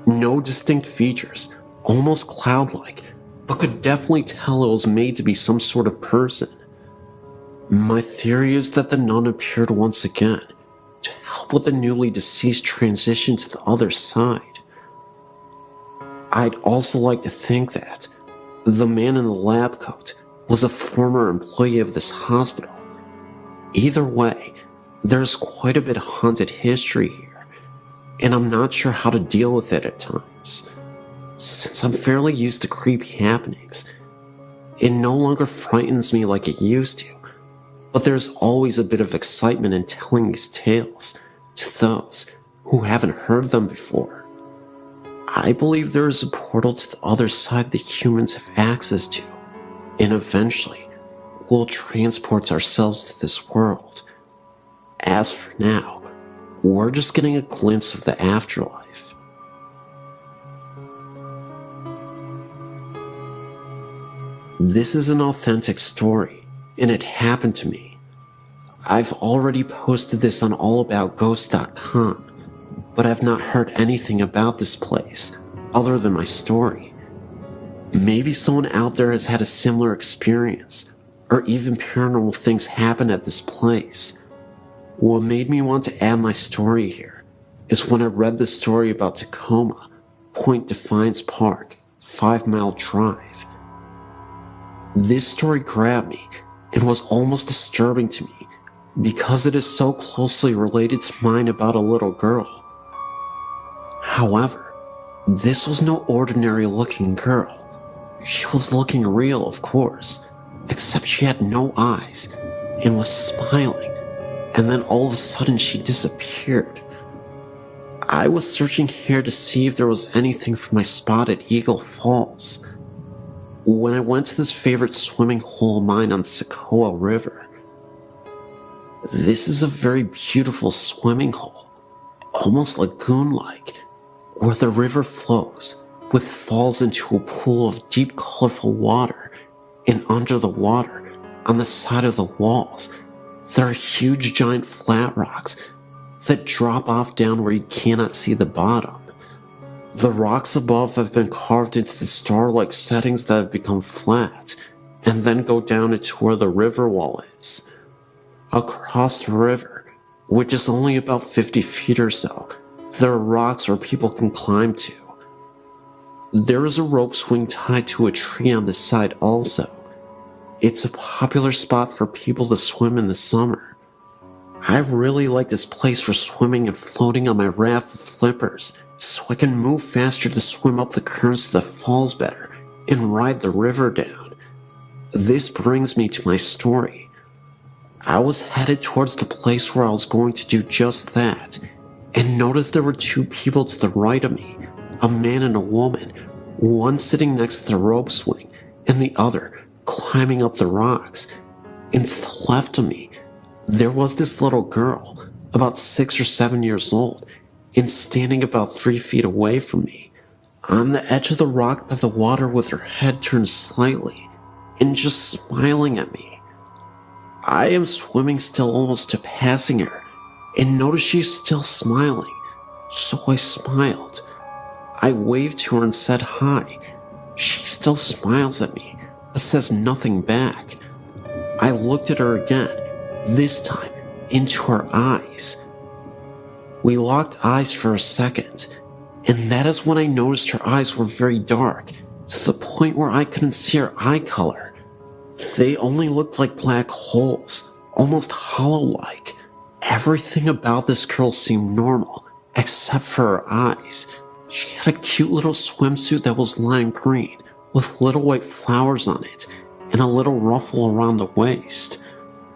No distinct features, almost cloud-like, but could definitely tell it was made to be some sort of person. My theory is that the nun appeared once again to help with the newly deceased transition to the other side. I'd also like to think that the man in the lab coat was a former employee of this hospital. Either way, there's quite a bit of haunted history here, and I'm not sure how to deal with it at times. Since I'm fairly used to creepy happenings, it no longer frightens me like it used to, but there's always a bit of excitement in telling these tales to those who haven't heard them before. I believe there is a portal to the other side that humans have access to, and eventually we'll transport ourselves to this world. As for now, we're just getting a glimpse of the afterlife. This is an authentic story, and it happened to me. I've already posted this on allaboutghosts.com, but I've not heard anything about this place other than my story. Maybe someone out there has had a similar experience, or even paranormal things happen at this place. What made me want to add my story here is when I read the story about Tacoma, Point Defiance Park, 5 Mile Drive. This story grabbed me and was almost disturbing to me because it is so closely related to mine about a little girl. However, this was no ordinary looking girl. She was looking real, of course, except she had no eyes and was smiling, and then all of a sudden she disappeared. I was searching here to see if there was anything from my spot at Eagle Falls. When I went to this favorite swimming hole of mine on Sequoia River. This is a very beautiful swimming hole, almost lagoon-like, where the river flows, with falls into a pool of deep colorful water, and under the water, on the side of the walls, there are huge giant flat rocks that drop off down where you cannot see the bottom. The rocks above have been carved into the star-like settings that have become flat, and then go down into where the river wall is. Across the river, which is only about 50 feet or so, there are rocks where people can climb to. There is a rope swing tied to a tree on this side also. It's a popular spot for people to swim in the summer. I really like this place for swimming and floating on my raft with flippers, so I can move faster to swim up the currents of the falls better and ride the river down. This brings me to my story. I was headed towards the place where I was going to do just that, and noticed there were two people to the right of me, a man and a woman, one sitting next to the rope swing, and the other climbing up the rocks. And to the left of me, there was this little girl, about 6 or 7 years old, and standing about 3 feet away from me, on the edge of the rock by the water with her head turned slightly, and just smiling at me. I am swimming still almost to passing her, and notice she's still smiling, so I smiled. I waved to her and said hi. She still smiles at me, but says nothing back. I looked at her again, this time into her eyes. We locked eyes for a second, and that is when I noticed her eyes were very dark, to the point where I couldn't see her eye color. They only looked like black holes, almost hollow-like. Everything about this girl seemed normal, except for her eyes. She had a cute little swimsuit that was lime green, with little white flowers on it, and a little ruffle around the waist.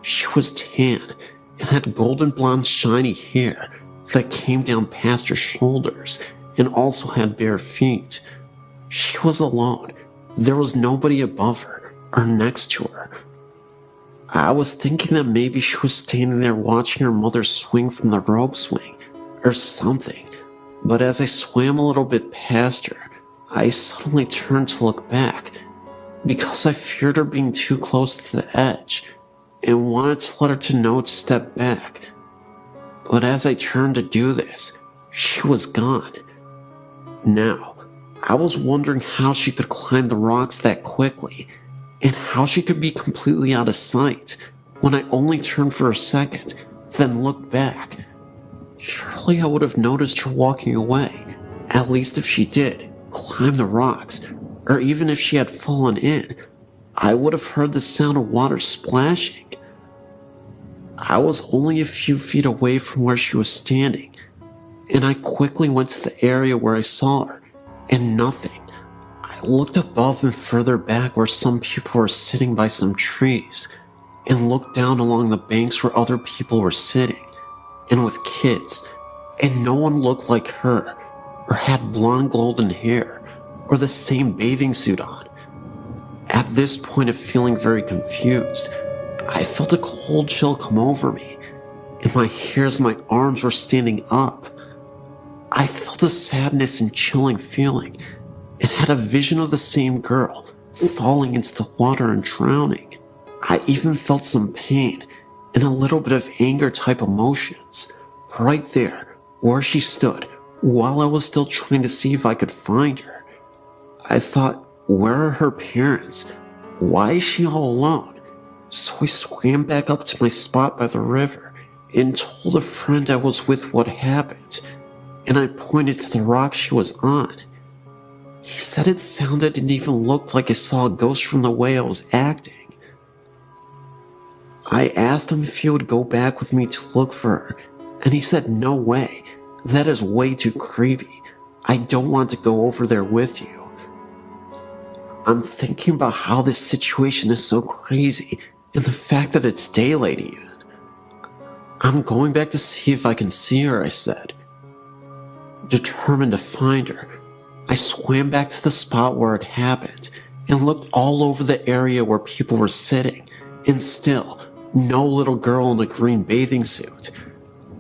She was tan, and had golden blonde shiny hair that came down past her shoulders, and also had bare feet. She was alone. There was nobody above her, or next to her. I was thinking that maybe she was standing there watching her mother swing from the rope swing, or something. But as I swam a little bit past her, I suddenly turned to look back, because I feared her being too close to the edge, and wanted to let her to know to step back. But as I turned to do this, she was gone. Now, I was wondering how she could climb the rocks that quickly, and how she could be completely out of sight when I only turned for a second, then looked back. Surely I would have noticed her walking away, at least if she did, climbed the rocks, or even if she had fallen in, I would have heard the sound of water splashing. I was only a few feet away from where she was standing, and I quickly went to the area where I saw her, and nothing. I looked above and further back where some people were sitting by some trees, and looked down along the banks where other people were sitting, and with kids, and no one looked like her, or had blonde golden hair, or the same bathing suit on. At this point of feeling very confused, I felt a cold chill come over me, and my hairs and my arms were standing up. I felt a sadness and chilling feeling, and had a vision of the same girl falling into the water and drowning. I even felt some pain and a little bit of anger type emotions right there where she stood while I was still trying to see if I could find her. I thought, where are her parents? Why is she all alone? So I swam back up to my spot by the river and told a friend I was with what happened, and I pointed to the rock she was on. He said it sounded and even looked like I saw a ghost from the way I was acting. I asked him if he would go back with me to look for her, and he said no way, that is way too creepy. I don't want to go over there with you. I'm thinking about how this situation is so crazy, and the fact that it's daylight even. I'm going back to see if I can see her, I said. Determined to find her, I swam back to the spot where it happened and looked all over the area where people were sitting, and still, no little girl in a green bathing suit.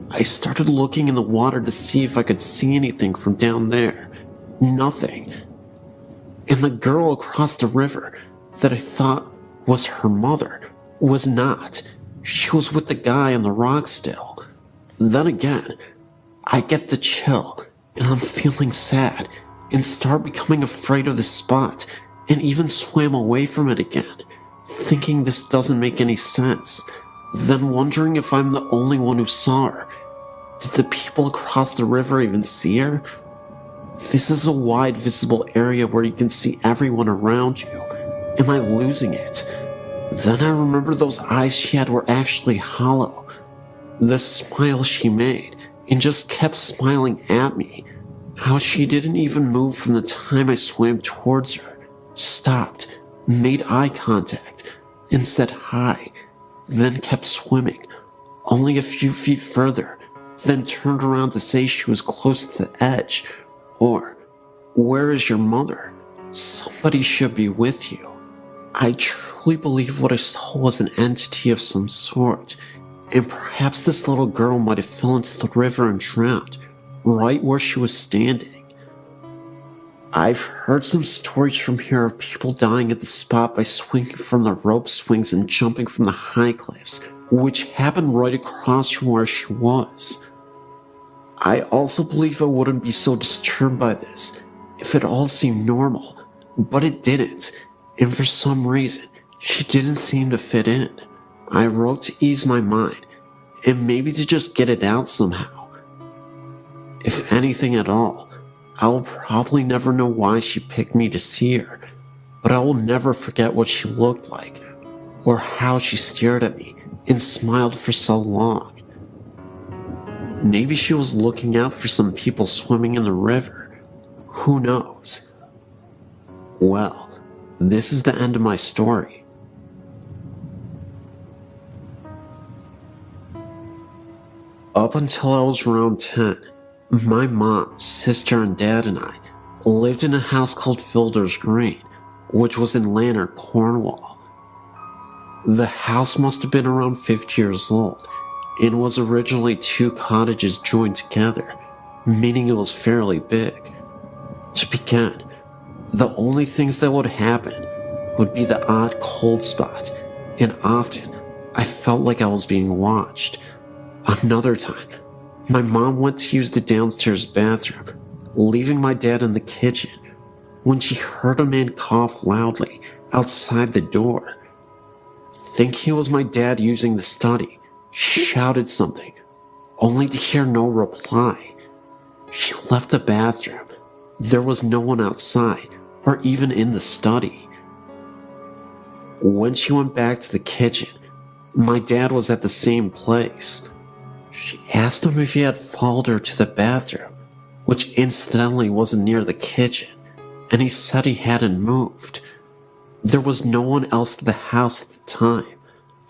I started looking in the water to see if I could see anything from down there. Nothing. And the girl across the river that I thought was her mother was not. She was with the guy on the rock still. Then again, I get the chill, and I'm feeling sad, and start becoming afraid of the spot, and even swam away from it again, thinking this doesn't make any sense, then wondering if I'm the only one who saw her. Did the people across the river even see her? This is a wide visible area where you can see everyone around you. Am I losing it? Then I remember those eyes she had were actually hollow. The smile she made, and just kept smiling at me. How she didn't even move from the time I swam towards her, stopped, made eye contact, and said hi, then kept swimming, only a few feet further, then turned around to say she was close to the edge, or, where is your mother? Somebody should be with you. I truly believe what I saw was an entity of some sort, and perhaps this little girl might have fell into the river and drowned, right where she was standing. I've heard some stories from here of people dying at the spot by swinging from the rope swings and jumping from the high cliffs, which happened right across from where she was. I also believe I wouldn't be so disturbed by this if it all seemed normal, but it didn't, and for some reason, she didn't seem to fit in. I wrote to ease my mind, and maybe to just get it out somehow. If anything at all, I will probably never know why she picked me to see her, but I will never forget what she looked like, or how she stared at me and smiled for so long. Maybe she was looking out for some people swimming in the river. Who knows? Well, this is the end of my story. Up until I was around 10, my mom, sister, and dad and I lived in a house called Fielder's Green, which was in Lanark, Cornwall. The house must have been around 50 years old, and was originally 2 cottages joined together, meaning it was fairly big. To begin, the only things that would happen would be the odd cold spot, and often I felt like I was being watched. Another time, my mom went to use the downstairs bathroom, leaving my dad in the kitchen, when she heard a man cough loudly outside the door. Thinking it was my dad using the study, she shouted something, only to hear no reply. She left the bathroom, There was no one outside or even in the study. When she went back to the kitchen, my dad was at the same place. She asked him if he had followed her to the bathroom, which incidentally wasn't near the kitchen, and he said he hadn't moved. There was no one else at the house at the time,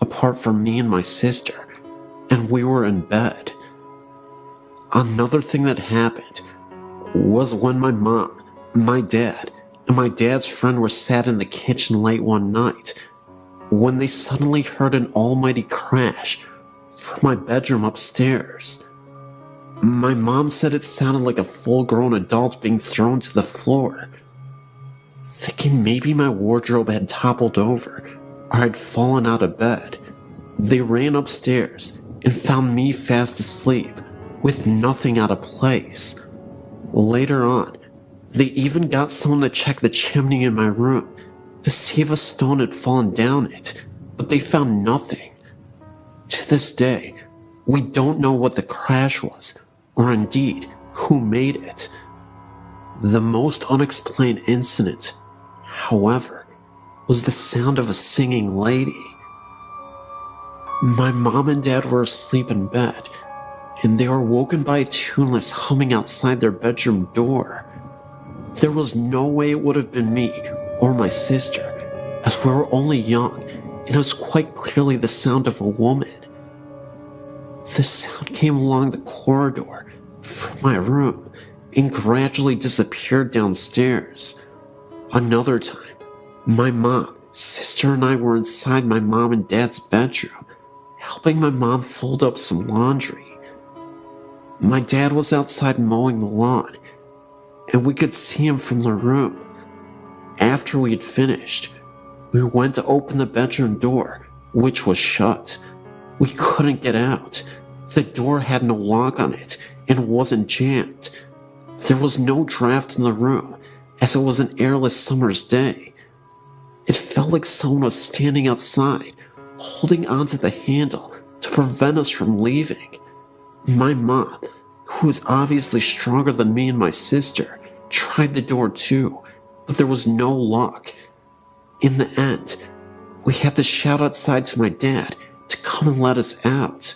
apart from me and my sister, and we were in bed. Another thing that happened was when my mom, my dad, and my dad's friend were sat in the kitchen late one night, when they suddenly heard an almighty crash from my bedroom upstairs. My mom said it sounded like a full-grown adult being thrown to the floor. Thinking maybe my wardrobe had toppled over or I'd fallen out of bed, they ran upstairs and found me fast asleep with nothing out of place. Later on, they even got someone to check the chimney in my room to see if a stone had fallen down it, but they found nothing. To this day, we don't know what the crash was, or indeed who made it. The most unexplained incident, however, was the sound of a singing lady. My mom and dad were asleep in bed, and they were woken by a tuneless humming outside their bedroom door. There was no way it would have been me or my sister, as we were only young, and it was quite clearly the sound of a woman. The sound came along the corridor from my room and gradually disappeared downstairs. Another time, my mom, sister, and I were inside my mom and dad's bedroom, helping my mom fold up some laundry. My dad was outside mowing the lawn, and we could see him from the room. After we had finished, we went to open the bedroom door, which was shut. We couldn't get out. The door had no lock on it and wasn't jammed. There was no draft in the room, as it was an airless summer's day. It felt like someone was standing outside, holding onto the handle to prevent us from leaving. My mom, who was obviously stronger than me and my sister, tried the door too, but there was no lock. In the end, we had to shout outside to my dad to come and let us out.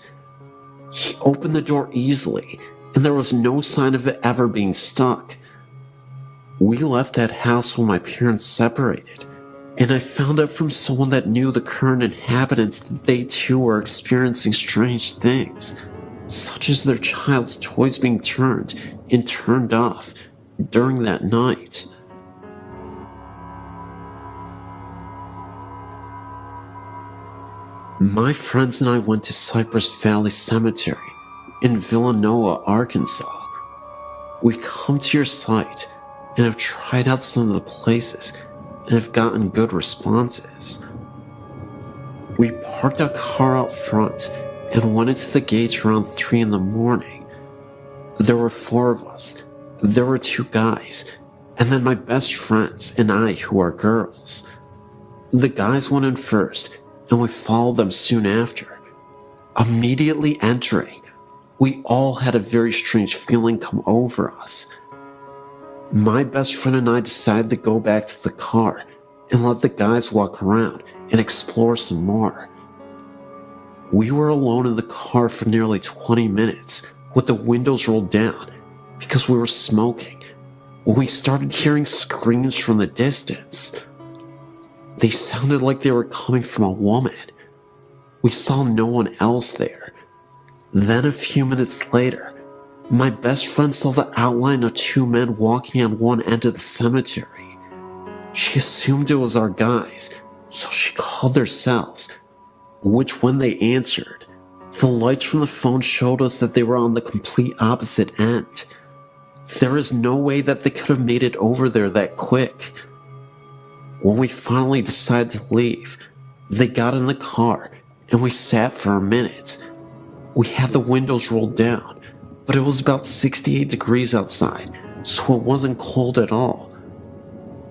He opened the door easily, and there was no sign of it ever being stuck. We left that house when my parents separated, and I found out from someone that knew the current inhabitants that they too were experiencing strange things, such as their child's toys being turned and turned off during that night. My friends and I went to Cypress Valley Cemetery in Villanova, Arkansas. We come to your site and have tried out some of the places and have gotten good responses. We parked our car out front and went into the gates around 3 in the morning. There were 4 of us. There were 2 guys, and then my best friends and I, who are girls. The guys went in first, and we followed them soon after. Immediately entering, we all had a very strange feeling come over us. My best friend and I decided to go back to the car and let the guys walk around and explore some more. We were alone in the car for nearly 20 minutes with the windows rolled down because we were smoking when we started hearing screams from the distance. They sounded like they were coming from a woman. We saw no one else there. Then a few minutes later, my best friend saw the outline of 2 men walking on one end of the cemetery. She assumed it was our guys, so she called their cells, which when they answered, the lights from the phone showed us that they were on the complete opposite end. There is no way that they could have made it over there that quick. When we finally decided to leave, they got in the car and we sat for a minute. We had the windows rolled down, but it was about 68 degrees outside, so it wasn't cold at all.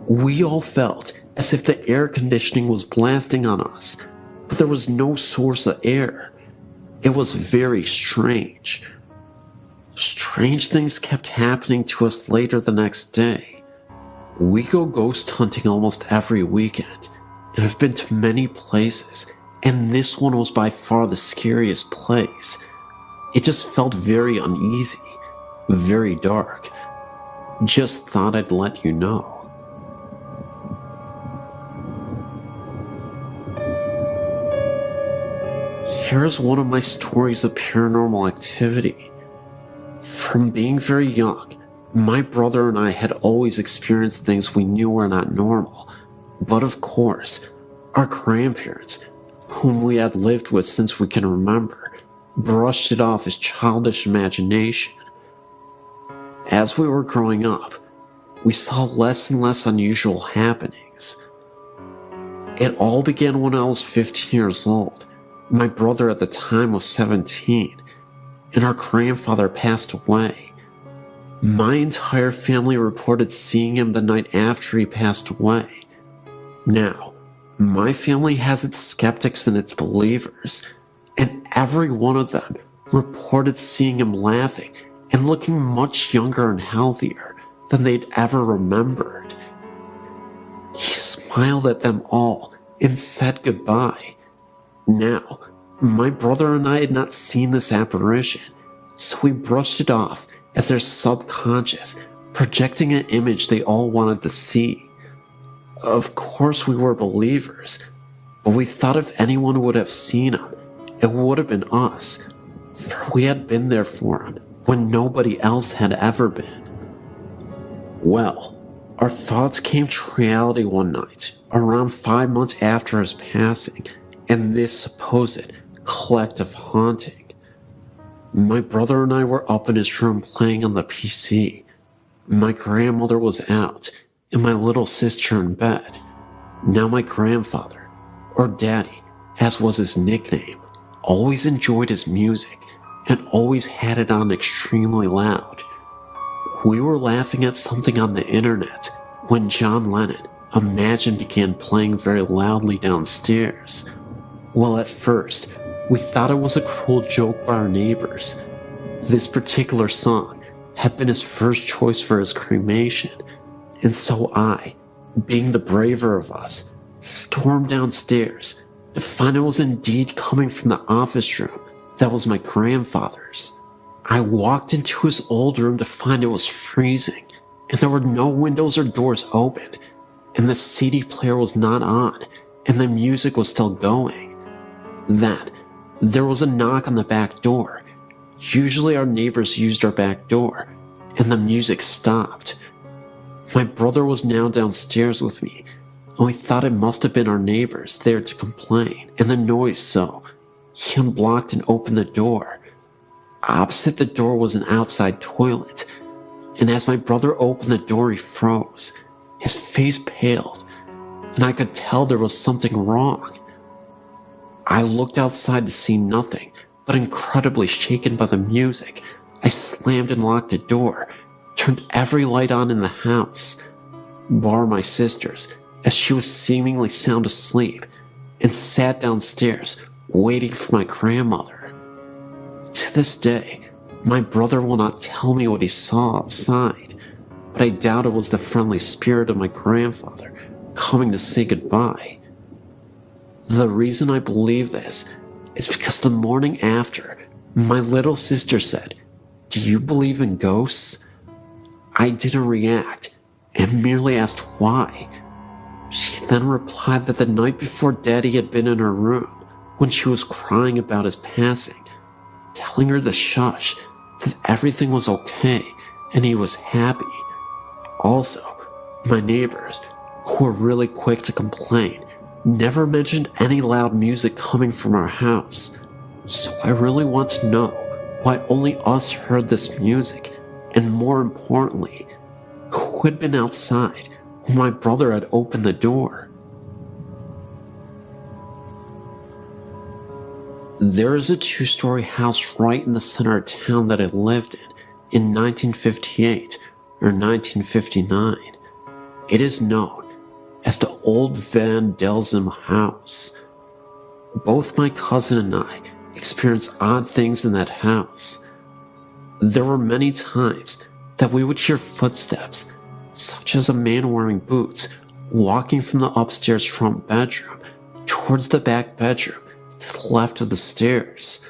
We all felt as if the air conditioning was blasting on us, but there was no source of air. It was very strange. Strange things kept happening to us later the next day. We go ghost hunting almost every weekend, and have been to many places, and this one was by far the scariest place. It just felt very uneasy, very dark. Just thought I'd let you know. Here's one of my stories of paranormal activity. From being very young, my brother and I had always experienced things we knew were not normal. But of course, our grandparents, whom we had lived with since we can remember, brushed it off as childish imagination. As we were growing up, we saw less and less unusual happenings. It all began when I was 15 years old. My brother at the time was 17, and our grandfather passed away. My entire family reported seeing him the night after he passed away. Now, my family has its skeptics and its believers, and every one of them reported seeing him laughing and looking much younger and healthier than they'd ever remembered. He smiled at them all and said goodbye. Now, my brother and I had not seen this apparition, so we brushed it off as their subconscious, projecting an image they all wanted to see. Of course we were believers, but we thought if anyone would have seen him, it would have been us, for we had been there for him when nobody else had ever been. Well, our thoughts came to reality one night, around 5 months after his passing, and this supposed collective haunting. My brother and I were up in his room playing on the PC. My grandmother was out, and my little sister in bed. Now my grandfather, or Daddy, as was his nickname, always enjoyed his music, and always had it on extremely loud. We were laughing at something on the internet when John Lennon, Imagine, began playing very loudly downstairs. Well, at first, we thought it was a cruel joke by our neighbors. This particular song had been his first choice for his cremation, and so I, being the braver of us, stormed downstairs to find it was indeed coming from the office room that was my grandfather's. I walked into his old room to find it was freezing, and there were no windows or doors open, and the CD player was not on, and the music was still going. Then, there was a knock on the back door. Usually our neighbors used our back door, and the music stopped. My brother was now downstairs with me, and we thought it must have been our neighbors there to complain, and the noise, so he unblocked and opened the door. Opposite the door was an outside toilet, and as my brother opened the door, he froze. His face paled, and I could tell there was something wrong. I looked outside to see nothing, but incredibly shaken by the music, I slammed and locked the door, turned every light on in the house, bar my sister's, as she was seemingly sound asleep, and sat downstairs, waiting for my grandmother. To this day, my brother will not tell me what he saw outside, but I doubt it was the friendly spirit of my grandfather coming to say goodbye. The reason I believe this is because the morning after, my little sister said, "Do you believe in ghosts?" I didn't react and merely asked why. She then replied that the night before Daddy had been in her room when she was crying about his passing, telling her to shush, that everything was okay and he was happy. Also, my neighbors, who were really quick to complain, never mentioned any loud music coming from our house. So I really want to know why only us heard this music, and more importantly, who had been outside when my brother had opened the door. There is a 2-story house right in the center of town that I lived in 1958 or 1959. It is known as the Old Van Delzum House. Both my cousin and I experienced odd things in that house. There were many times that we would hear footsteps, such as a man wearing boots walking from the upstairs front bedroom towards the back bedroom to the left of the stairs.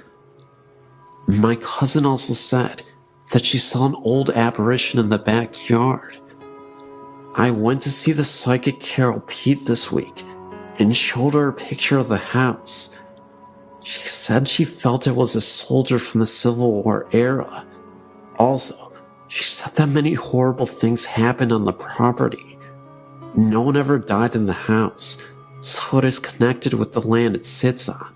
My cousin also said that she saw an old apparition in the backyard. I went to see the psychic Carol Pete this week and showed her a picture of the house. She said she felt it was a soldier from the Civil War era. Also, she said that many horrible things happened on the property. No one ever died in the house, so it is connected with the land it sits on.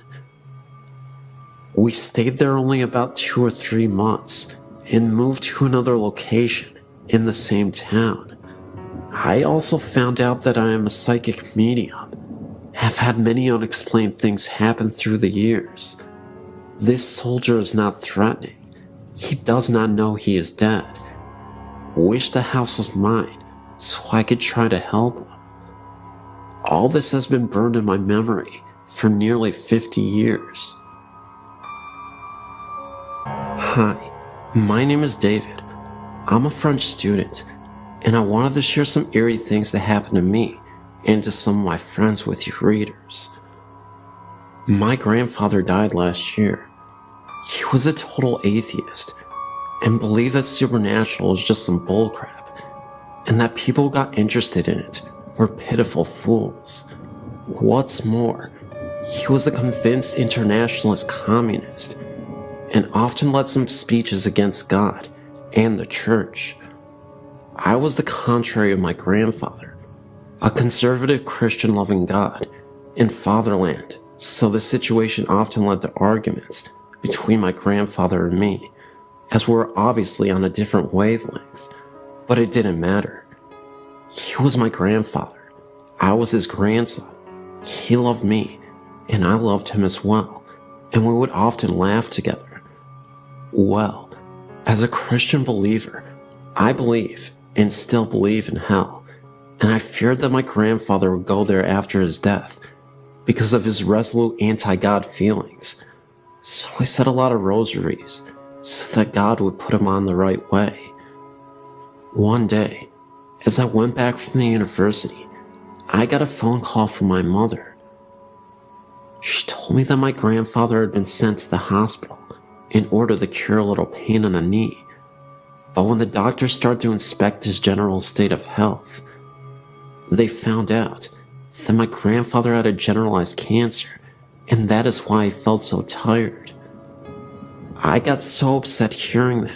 We stayed there only about 2 or 3 months and moved to another location in the same town. I also found out that I am a psychic medium, have had many unexplained things happen through the years. This soldier is not threatening. He does not know he is dead. Wish the house was mine so I could try to help him. All this has been burned in my memory for nearly 50 years. Hi, my name is David. I'm a French student, and I wanted to share some eerie things that happened to me and to some of my friends with you readers. My grandfather died last year. He was a total atheist and believed that supernatural was just some bullcrap, and that people who got interested in it were pitiful fools. What's more, he was a convinced internationalist communist and often led some speeches against God and the church. I was the contrary of my grandfather, a conservative Christian loving God and fatherland, so the situation often led to arguments between my grandfather and me, as we were obviously on a different wavelength, but it didn't matter. He was my grandfather. I was his grandson. He loved me, and I loved him as well, and we would often laugh together. Well, as a Christian believer, I believe and still believe in hell, and I feared that my grandfather would go there after his death because of his resolute anti-God feelings. So I said a lot of rosaries so that God would put him on the right way. One day, as I went back from the university, I got a phone call from my mother. She told me that my grandfather had been sent to the hospital in order to cure a little pain on a knee. But when the doctors started to inspect his general state of health, they found out that my grandfather had a generalized cancer, and that is why he felt so tired. I got so upset hearing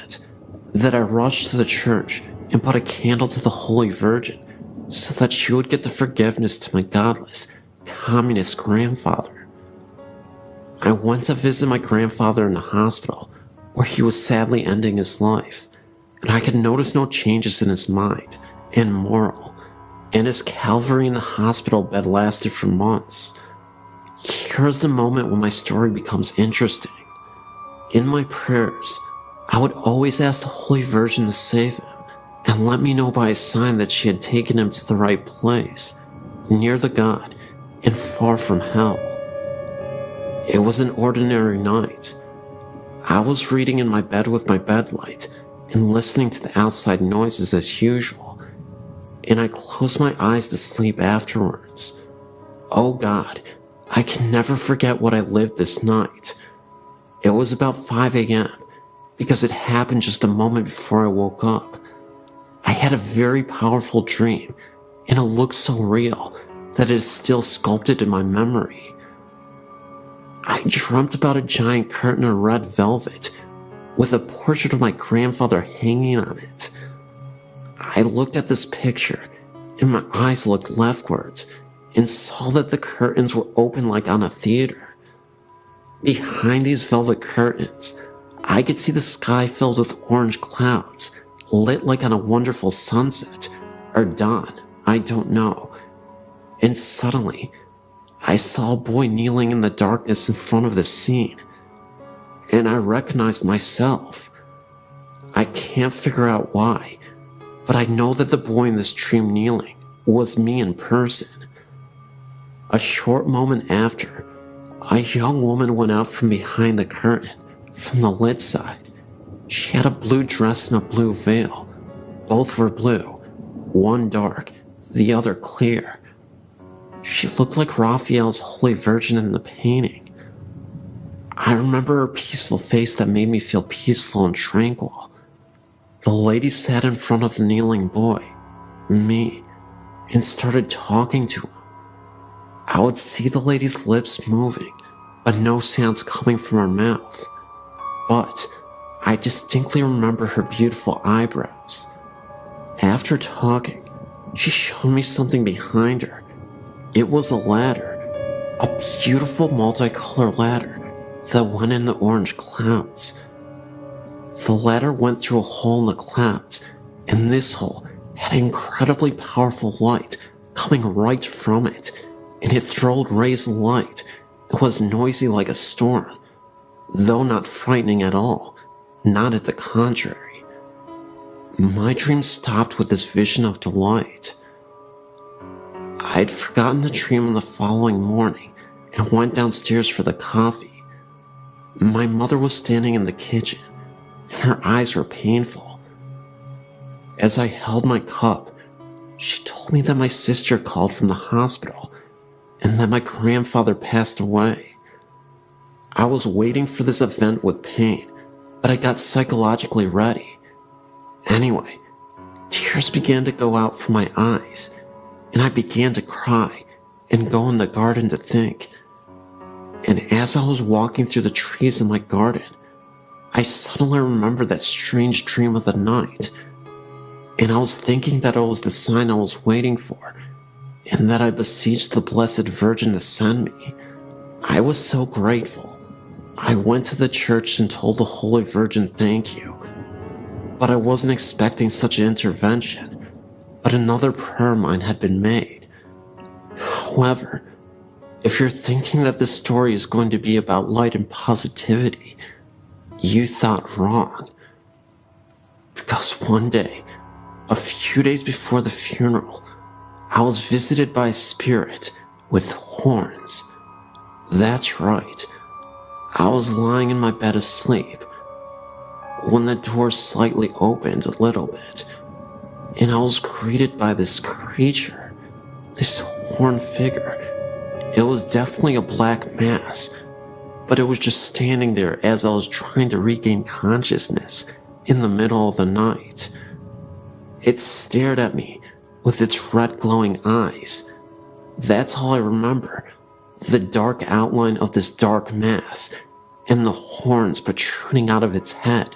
that I rushed to the church and put a candle to the Holy Virgin so that she would get the forgiveness to my godless, communist grandfather. I went to visit my grandfather in the hospital, where he was sadly ending his life, and I could notice no changes in his mind and moral, and his Calvary in the hospital bed lasted for months. Here's the moment when my story becomes interesting. In my prayers, I would always ask the Holy Virgin to save him and let me know by a sign that she had taken him to the right place, near the God and far from hell. It was an ordinary night. I was reading in my bed with my bedlight and listening to the outside noises as usual, and I closed my eyes to sleep afterwards. Oh God, I can never forget what I lived this night. It was about 5 a.m. because it happened just a moment before I woke up. I had a very powerful dream, and it looked so real that it is still sculpted in my memory. I dreamt about a giant curtain of red velvet with a portrait of my grandfather hanging on it. I looked at this picture, and my eyes looked leftwards and saw that the curtains were open like on a theater. Behind these velvet curtains, I could see the sky filled with orange clouds, lit like on a wonderful sunset, or dawn, I don't know. And suddenly, I saw a boy kneeling in the darkness in front of the scene, and I recognized myself. I can't figure out why, but I know that the boy in this dream kneeling was me in person. A short moment after, a young woman went out from behind the curtain from the lit side. She had a blue dress and a blue veil. Both were blue, one dark, the other clear. She looked like Raphael's Holy Virgin in the painting. I remember her peaceful face that made me feel peaceful and tranquil. The lady sat in front of the kneeling boy, me, and started talking to him. I would see the lady's lips moving, but no sounds coming from her mouth. But I distinctly remember her beautiful eyebrows. After talking, she showed me something behind her. It was a ladder, a beautiful multicolored ladder that went in the orange clouds. The ladder went through a hole in the clouds, and this hole had incredibly powerful light coming right from it, and it throwed rays of light. It was noisy like a storm, though not frightening at all, not at the contrary. My dream stopped with this vision of delight. I'd forgotten the dream on the following morning and went downstairs for the coffee. My mother was standing in the kitchen, and her eyes were painful. As I held my cup, she told me that my sister called from the hospital and that my grandfather passed away. I was waiting for this event with pain, but I got psychologically ready. Anyway, tears began to go out from my eyes, and I began to cry and go in the garden to think. And as I was walking through the trees in my garden, I suddenly remembered that strange dream of the night. And I was thinking that it was the sign I was waiting for, and that I beseeched the Blessed Virgin to send me. I was so grateful. I went to the church and told the Holy Virgin thank you. But I wasn't expecting such an intervention, but another prayer of mine had been made. However, if you're thinking that this story is going to be about light and positivity, you thought wrong. Because one day, a few days before the funeral, I was visited by a spirit with horns. That's right. I was lying in my bed asleep when the door slightly opened a little bit, and I was greeted by this creature, this horned figure. It was definitely a black mass, but it was just standing there as I was trying to regain consciousness in the middle of the night. It stared at me with its red glowing eyes. That's all I remember, the dark outline of this dark mass and the horns protruding out of its head.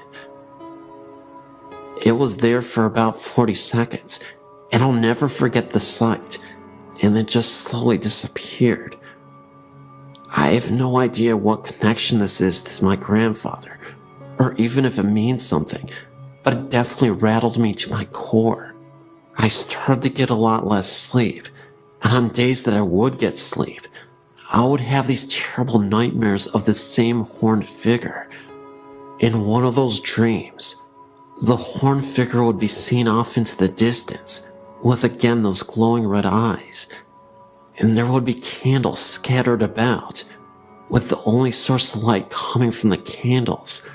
It was there for about 40 seconds, and I'll never forget the sight, and it just slowly disappeared. I have no idea what connection this is to my grandfather, or even if it means something, but it definitely rattled me to my core. I started to get a lot less sleep, and on days that I would get sleep, I would have these terrible nightmares of the same horned figure. In one of those dreams, the horned figure would be seen off into the distance, with again those glowing red eyes, and there would be candles scattered about, with the only source of light coming from the candles.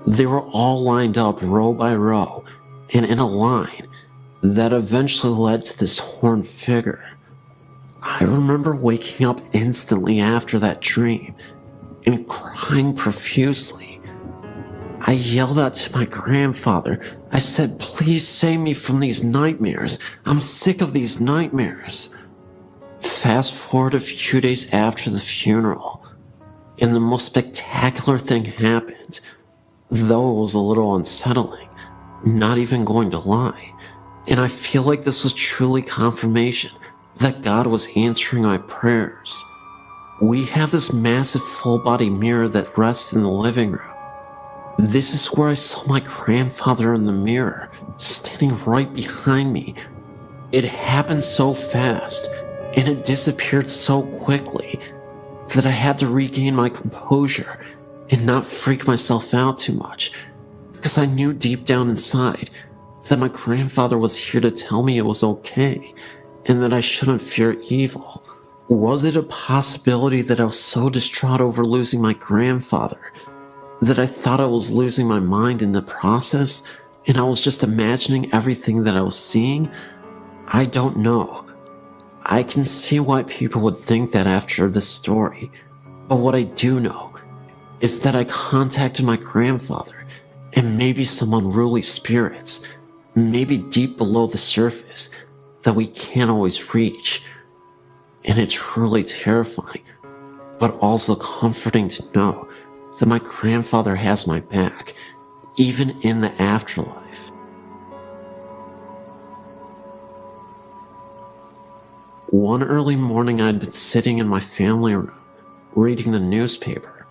They were all lined up row by row, and in a line that eventually led to this horned figure. I remember waking up instantly after that dream, and crying profusely. I yelled out to my grandfather. I said, "Please save me from these nightmares. I'm sick of these nightmares." Fast forward a few days after the funeral, and the most spectacular thing happened, though it was a little unsettling, not even going to lie. And I feel like this was truly confirmation that God was answering my prayers. We have this massive full-body mirror that rests in the living room. This is where I saw my grandfather in the mirror, standing right behind me. It happened so fast, and it disappeared so quickly, that I had to regain my composure and not freak myself out too much, because I knew deep down inside that my grandfather was here to tell me it was okay, and that I shouldn't fear evil. Was it a possibility that I was so distraught over losing my grandfather that I thought I was losing my mind in the process and I was just imagining everything that I was seeing? I don't know. I can see why people would think that after this story, but what I do know is that I contacted my grandfather and maybe some unruly spirits, maybe deep below the surface, that we can't always reach. And it's truly terrifying, but also comforting to know that my grandfather has my back, even in the afterlife. One early morning, I'd been sitting in my family room, reading the newspaper.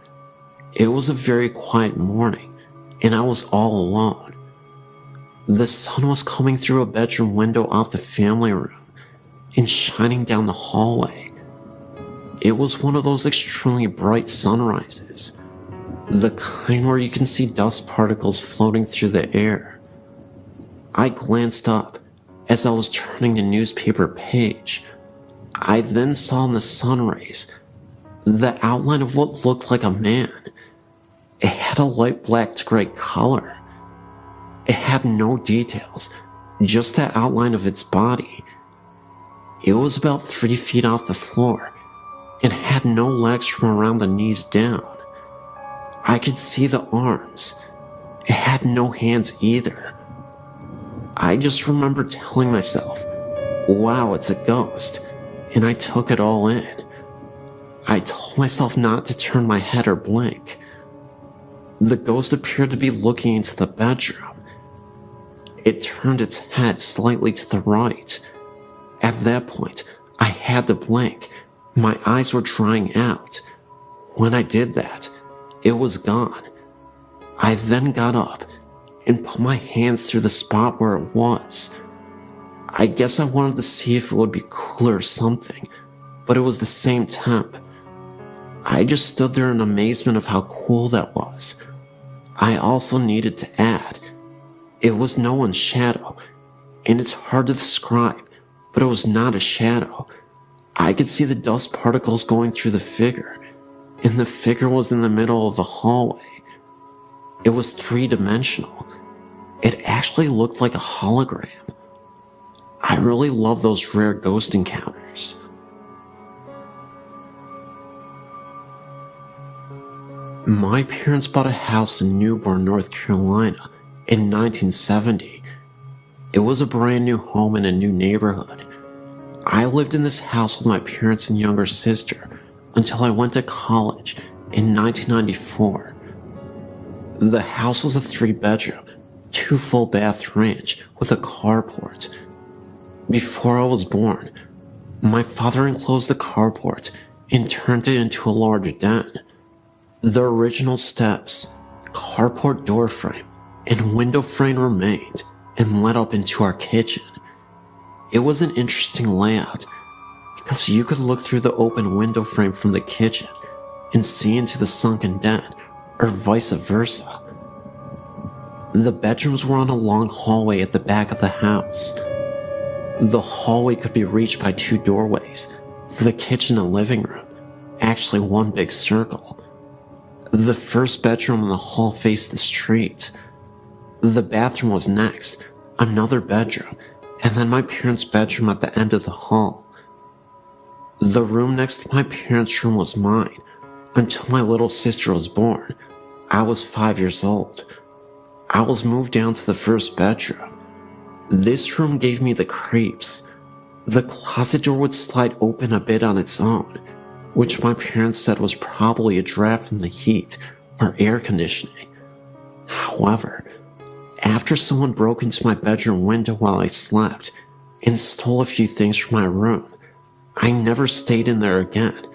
It was a very quiet morning, and I was all alone. The sun was coming through a bedroom window off the family room and shining down the hallway. It was one of those extremely bright sunrises, the kind where you can see dust particles floating through the air. I glanced up as I was turning the newspaper page. I then saw in the sun rays the outline of what looked like a man. It had a light black to gray color. It had no details, just the outline of its body. It was about 3 feet off the floor and had no legs from around the knees down. I could see the arms. It had no hands either. I just remember telling myself, wow, it's a ghost, and I took it all in. I told myself not to turn my head or blink. The ghost appeared to be looking into the bedroom. It turned its head slightly to the right. At that point, I had to blink. My eyes were drying out. When I did that, it was gone. I then got up and put my hands through the spot where it was. I guess I wanted to see if it would be cooler or something, but it was the same temp. I just stood there in amazement of how cool that was. I also needed to add, it was no one's shadow, and it's hard to describe, but it was not a shadow. I could see the dust particles going through the figure, and the figure was in the middle of the hallway. It was 3-dimensional. It actually looked like a hologram. I really love those rare ghost encounters. My parents bought a house in Newborn, North Carolina in 1970. It was a brand new home in a new neighborhood. I lived in this house with my parents and younger sister until I went to college in 1994. The house was a 3-bedroom, 2 full-bath ranch with a carport. Before I was born, my father enclosed the carport and turned it into a large den. The original steps, carport door frame, and window frame remained and led up into our kitchen. It was an interesting layout because you could look through the open window frame from the kitchen and see into the sunken den, or vice versa. The bedrooms were on a long hallway at the back of the house. The hallway could be reached by 2 doorways, the kitchen and living room, actually one big circle. The first bedroom in the hall faced the street. The bathroom was next, another bedroom, and then my parents' bedroom at the end of the hall. The room next to my parents' room was mine until my little sister was born. I was 5 years old. I was moved down to the first bedroom. This room gave me the creeps. The closet door would slide open a bit on its own, which my parents said was probably a draft from the heat or air conditioning. However, after someone broke into my bedroom window while I slept and stole a few things from my room, I never stayed in there again,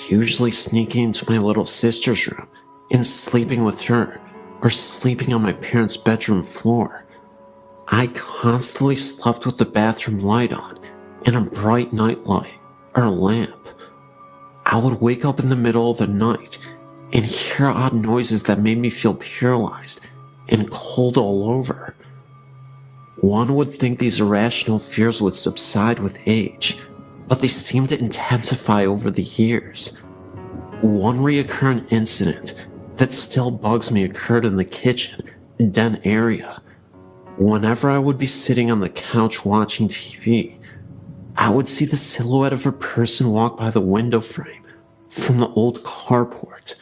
usually sneaking into my little sister's room and sleeping with her or sleeping on my parents' bedroom floor. I constantly slept with the bathroom light on and a bright night light or lamp. I would wake up in the middle of the night and hear odd noises that made me feel paralyzed and cold all over. One would think these irrational fears would subside with age, but they seemed to intensify over the years. One recurrent incident that still bugs me occurred in the kitchen, den area. Whenever I would be sitting on the couch watching TV, I would see the silhouette of a person walk by the window frame from the old carport.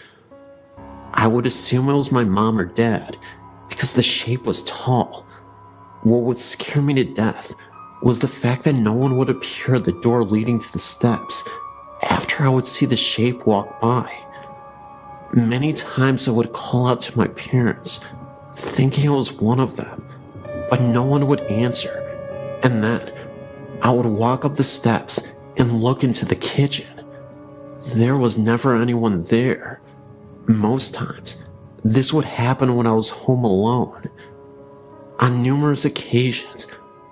I would assume it was my mom or dad because the shape was tall. What would scare me to death was the fact that no one would appear at the door leading to the steps after I would see the shape walk by. Many times I would call out to my parents, thinking it was one of them, but no one would answer, and then I would walk up the steps and look into the kitchen. There was never anyone there. Most times, this would happen when I was home alone. On numerous occasions,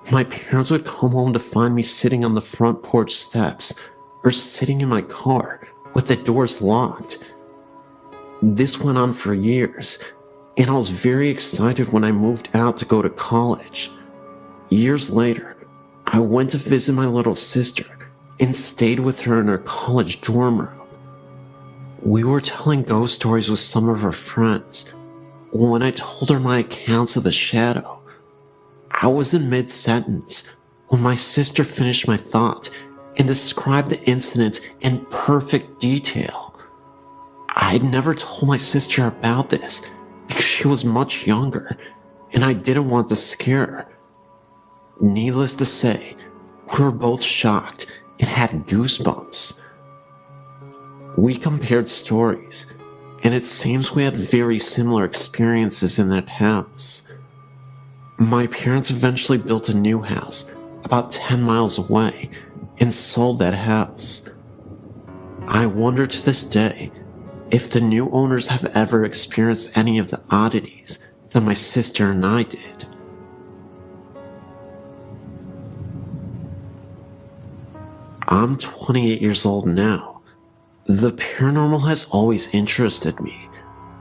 my parents would come home to find me sitting on the front porch steps or sitting in my car with the doors locked. This went on for years, and I was very excited when I moved out to go to college. Years later, I went to visit my little sister and stayed with her in her college dorm room. We were telling ghost stories with some of her friends. When I told her my accounts of the shadow, I was in mid-sentence when my sister finished my thought and described the incident in perfect detail. I had never told my sister about this because she was much younger and I didn't want to scare her. Needless to say, we were both shocked and had goosebumps. We compared stories, and it seems we had very similar experiences in that house. My parents eventually built a new house about 10 miles away and sold that house. I wonder to this day if the new owners have ever experienced any of the oddities that my sister and I did. I'm 28 years old now. The paranormal has always interested me,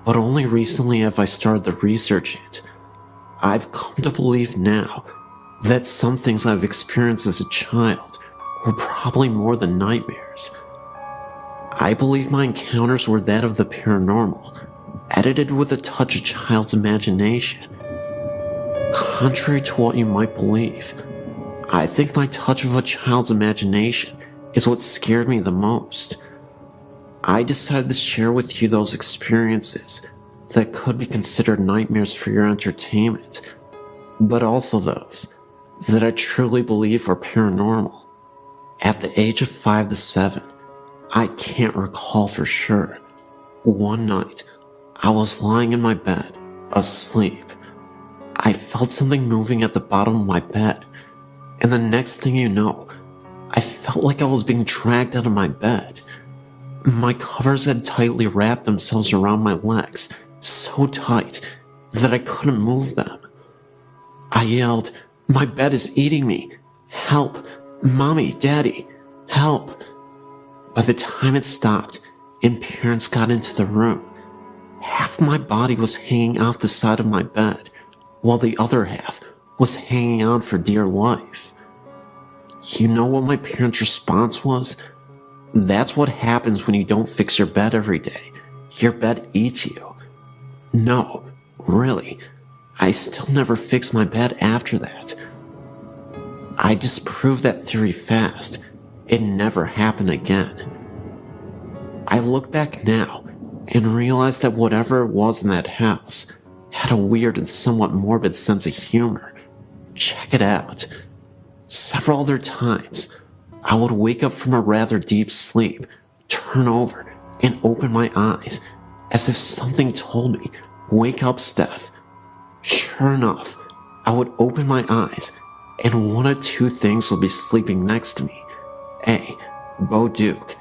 but only recently have I started to research it. I've come to believe now that some things I've experienced as a child were probably more than nightmares. I believe my encounters were that of the paranormal, edited with a touch of child's imagination. Contrary to what you might believe, I think my touch of a child's imagination is what scared me the most. I decided to share with you those experiences that could be considered nightmares for your entertainment, but also those that I truly believe are paranormal. At the age of 5 to 7, I can't recall for sure. One night, I was lying in my bed, asleep. I felt something moving at the bottom of my bed, and the next thing you know, I felt like I was being dragged out of my bed. My covers had tightly wrapped themselves around my legs, so tight that I couldn't move them. I yelled, "My bed is eating me! Help! Mommy, Daddy, help!" By the time it stopped and parents got into the room, half my body was hanging off the side of my bed, while the other half was hanging on for dear life. You know what my parents' response was? That's what happens when you don't fix your bed every day. Your bed eats you. No, really, I still never fixed my bed after that. I disproved that theory fast. It never happened again. I look back now and realize that whatever it was in that house had a weird and somewhat morbid sense of humor. Check it out. Several other times, I would wake up from a rather deep sleep, turn over, and open my eyes, as if something told me, "Wake up, Steph." Sure enough, I would open my eyes, and one of two things would be sleeping next to me. A, Bo Duke.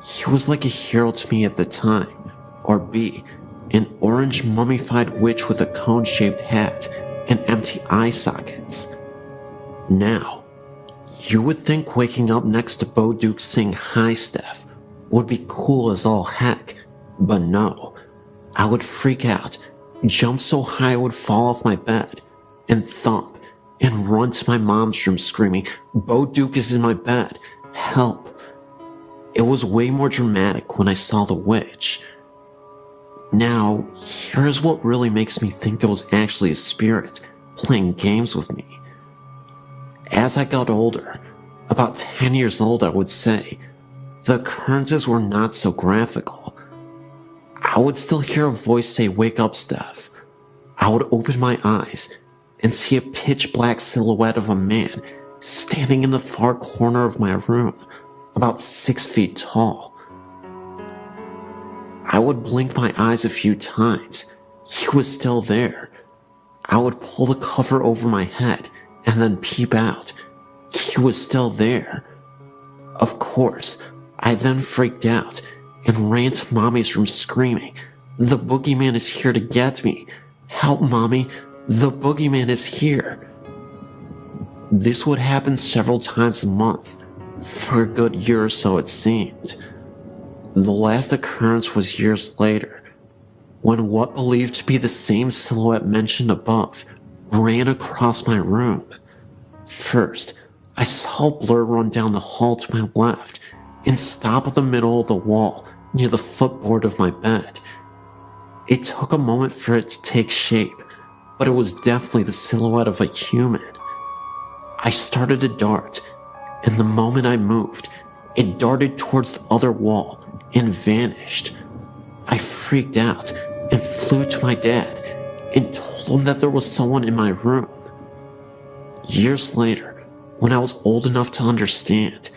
He was like a hero to me at the time. Or B, an orange mummified witch with a cone-shaped hat and empty eye sockets. Now, you would think waking up next to Bo Duke saying "Hi, Steph" would be cool as all heck, but no. I would freak out, jump so high I would fall off my bed, and thump, and run to my mom's room screaming, "Bo Duke is in my bed, help." It was way more dramatic when I saw the witch. Now, here's what really makes me think it was actually a spirit playing games with me. As I got older, about 10 years old I would say, the occurrences were not so graphical. I would still hear a voice say, "Wake up, Steph." I would open my eyes and see a pitch black silhouette of a man standing in the far corner of my room, about 6 feet tall. I would blink my eyes a few times. He was still there. I would pull the cover over my head and then peep out. He was still there. Of course, I then freaked out and ran to Mommy's room screaming, "The boogeyman is here to get me. Help, Mommy, the boogeyman is here." This would happen several times a month, for a good year or so it seemed. The last occurrence was years later, when what believed to be the same silhouette mentioned above ran across my room. First, I saw a blur run down the hall to my left and stop at the middle of the wall near the footboard of my bed. It took a moment for it to take shape, but it was definitely the silhouette of a human. I started to dart, and the moment I moved, it darted towards the other wall and vanished. I freaked out and flew to my dad and told him that there was someone in my room. Years later, when I was old enough to understand,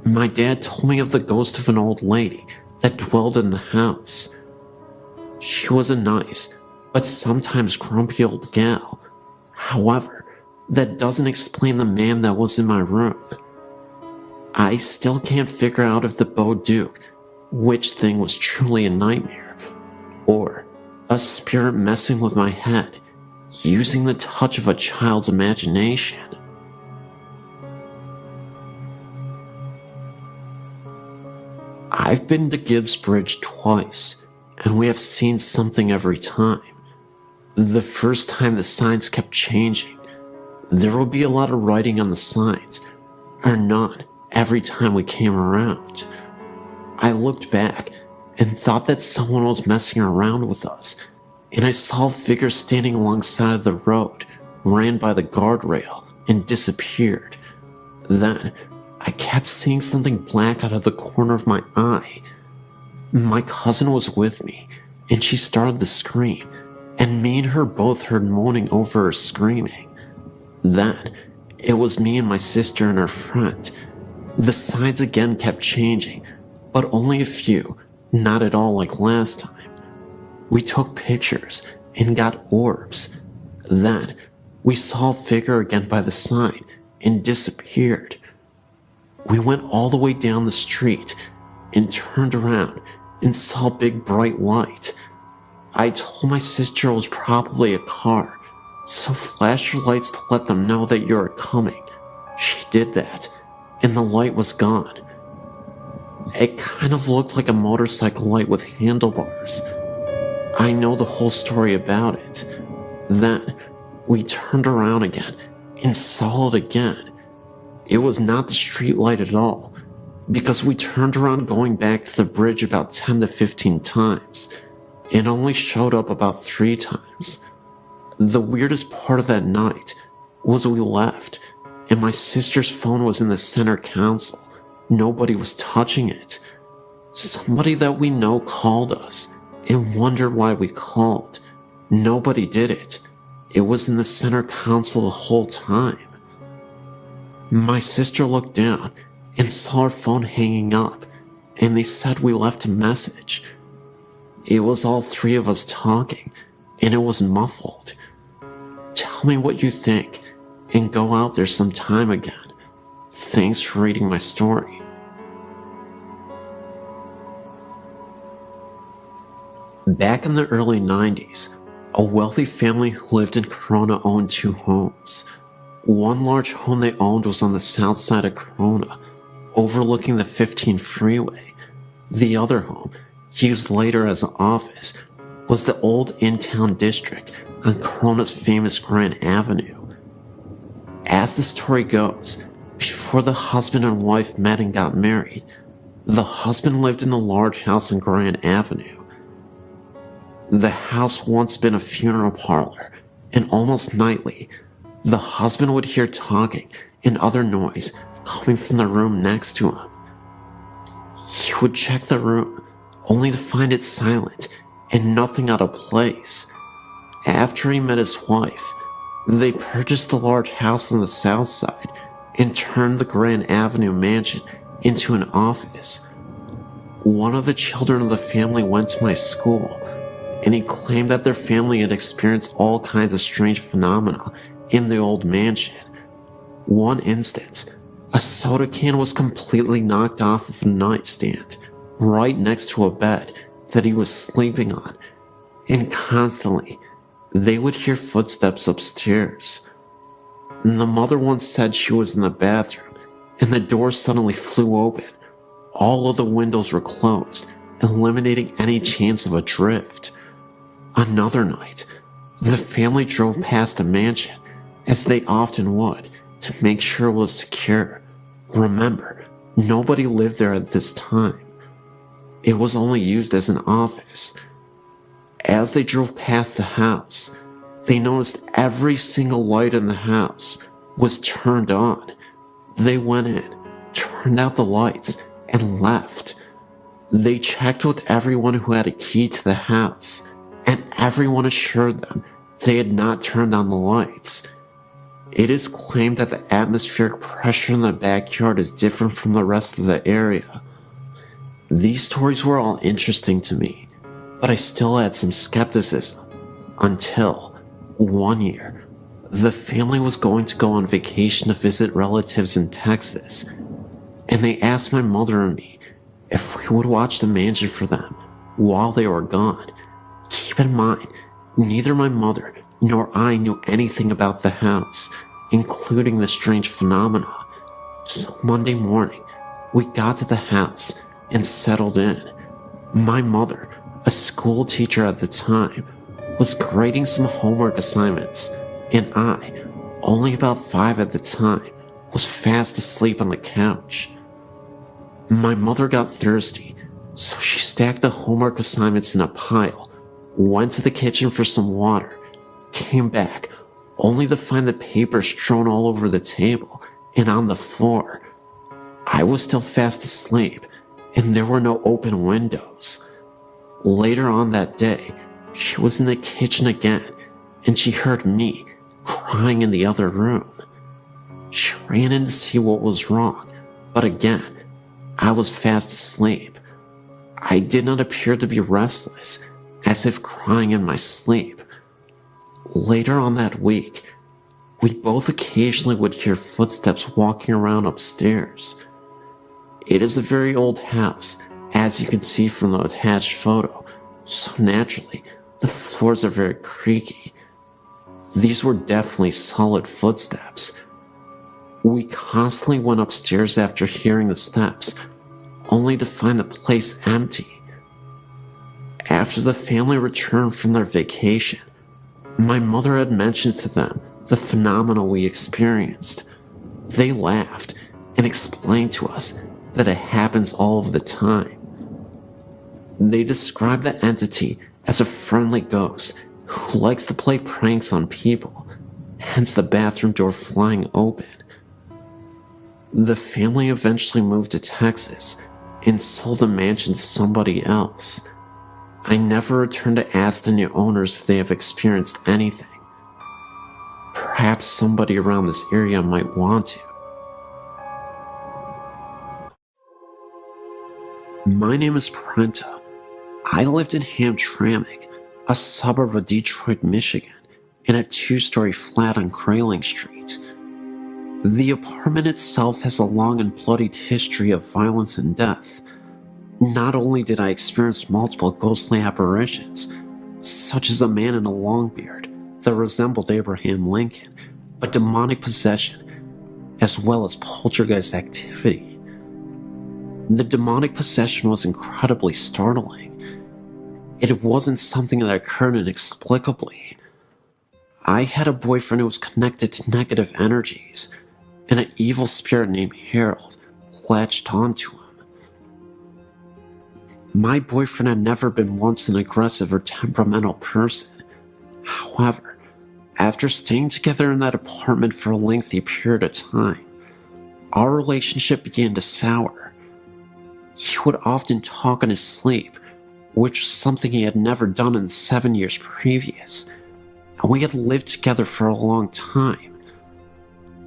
my dad told me of the ghost of an old lady that dwelled in the house. She was a nice, but sometimes grumpy old gal. However, that doesn't explain the man that was in my room. I still can't figure out if the Bouduc witch thing was truly a nightmare, or a spirit messing with my head, using the touch of a child's imagination. I've been to Gibbs Bridge twice, and we have seen something every time. The first time the signs kept changing. There would be a lot of writing on the signs, or not every time we came around. I looked back and thought that someone was messing around with us, and I saw a figure standing alongside of the road, ran by the guardrail, and disappeared. Then, I kept seeing something black out of the corner of my eye. My cousin was with me, and she started to scream, and me and her both heard moaning over her screaming. Then, it was me and my sister and her friend. The signs again kept changing, but only a few, not at all like last time. We took pictures and got orbs. Then, we saw a figure again by the sign and disappeared. We went all the way down the street and turned around and saw a big bright light. I told my sister it was probably a car, so flash your lights to let them know that you're coming. She did that, and the light was gone. It kind of looked like a motorcycle light with handlebars. I know the whole story about it. Then, we turned around again and saw it again. It was not the street light at all, because we turned around going back to the bridge about 10 to 15 times. It only showed up about 3 times. The weirdest part of that night was we left, and my sister's phone was in the center console. Nobody was touching it. Somebody that we know called us and wondered why we called. Nobody did it. It was in the center console the whole time. My sister looked down and saw her phone hanging up, and they said we left a message. It was all 3 of us talking, and it was muffled. Tell me what you think, and go out there sometime again. Thanks for reading my story. Back in the early 90s, a wealthy family who lived in Corona owned 2 homes. One large home they owned was on the south side of Corona, overlooking the 15 freeway. The other home, used later as an office, was the old in-town district on Corona's famous Grand Avenue. As the story goes, before the husband and wife met and got married, the husband lived in the large house on Grand Avenue. The house once been a funeral parlor, and almost nightly, the husband would hear talking and other noise coming from the room next to him. He would check the room, only to find it silent and nothing out of place. After he met his wife, they purchased a large house on the south side and turned the Grand Avenue mansion into an office. One of the children of the family went to my school, and he claimed that their family had experienced all kinds of strange phenomena in the old mansion. One instance, a soda can was completely knocked off of a nightstand right next to a bed that he was sleeping on, and constantly they would hear footsteps upstairs. The mother once said she was in the bathroom and the door suddenly flew open. All of the windows were closed, eliminating any chance of a drift. Another night, the family drove past a mansion, as they often would, to make sure it was secure. Remember, nobody lived there at this time. It was only used as an office. As they drove past the house, they noticed every single light in the house was turned on. They went in, turned out the lights, and left. They checked with everyone who had a key to the house, and everyone assured them they had not turned on the lights. It is claimed that the atmospheric pressure in the backyard is different from the rest of the area. These stories were all interesting to me, but I still had some skepticism until one year, the family was going to go on vacation to visit relatives in Texas, and they asked my mother and me if we would watch the mansion for them while they were gone. Keep in mind, neither my mother nor I knew anything about the house, including the strange phenomena. So Monday morning, we got to the house and settled in. My mother, a school teacher at the time, was grading some homework assignments, and I, only about 5 at the time, was fast asleep on the couch. My mother got thirsty, so she stacked the homework assignments in a pile, went to the kitchen for some water, came back, only to find the paper strewn all over the table and on the floor. I was still fast asleep, and there were no open windows. Later on that day, she was in the kitchen again, and she heard me crying in the other room. She ran in to see what was wrong, but again, I was fast asleep. I did not appear to be restless, as if crying in my sleep. Later on that week, we both occasionally would hear footsteps walking around upstairs. It is a very old house, as you can see from the attached photo, so naturally, the floors are very creaky. These were definitely solid footsteps. We constantly went upstairs after hearing the steps, only to find the place empty. After the family returned from their vacation, my mother had mentioned to them the phenomena we experienced. They laughed and explained to us that it happens all of the time. They described the entity as a friendly ghost who likes to play pranks on people, hence the bathroom door flying open. The family eventually moved to Texas and sold the mansion to somebody else. I never returned to ask the new owners if they have experienced anything. Perhaps somebody around this area might want to. My name is Prenta. I lived in Hamtramck, a suburb of Detroit, Michigan, in a 2-story flat on Grayling Street. The apartment itself has a long and bloodied history of violence and death. Not only did I experience multiple ghostly apparitions, such as a man in a long beard that resembled Abraham Lincoln, but demonic possession, as well as poltergeist activity. The demonic possession was incredibly startling. It wasn't something that occurred inexplicably. I had a boyfriend who was connected to negative energies, and an evil spirit named Harold latched onto him. My boyfriend had never been once an aggressive or temperamental person. However, after staying together in that apartment for a lengthy period of time, our relationship began to sour. He would often talk in his sleep, which was something he had never done in the 7 years previous, and we had lived together for a long time.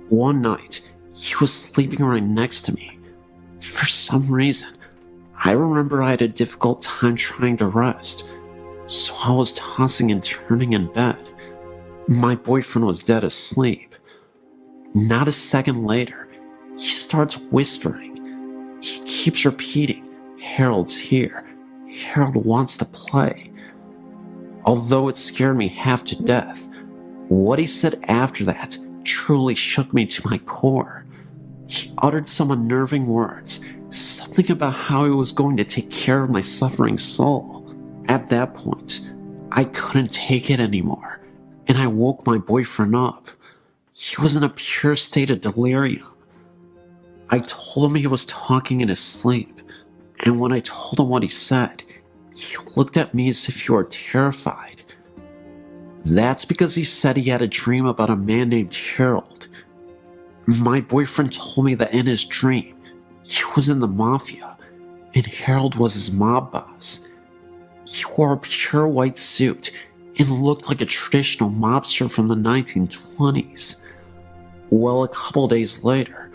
One night, he was sleeping right next to me. For some reason, I remember I had a difficult time trying to rest, so I was tossing and turning in bed. My boyfriend was dead asleep. Not a second later, he starts whispering. He keeps repeating, "Harold's here. Harold wants to play." Although it scared me half to death, what he said after that truly shook me to my core. He uttered some unnerving words, something about how he was going to take care of my suffering soul. At that point, I couldn't take it anymore, and I woke my boyfriend up. He was in a pure state of delirium. I told him he was talking in his sleep, and when I told him what he said, he looked at me as if he were terrified. That's because he said he had a dream about a man named Harold. My boyfriend told me that in his dream, he was in the mafia, and Harold was his mob boss. He wore a pure white suit and looked like a traditional mobster from the 1920s. Well, a couple days later,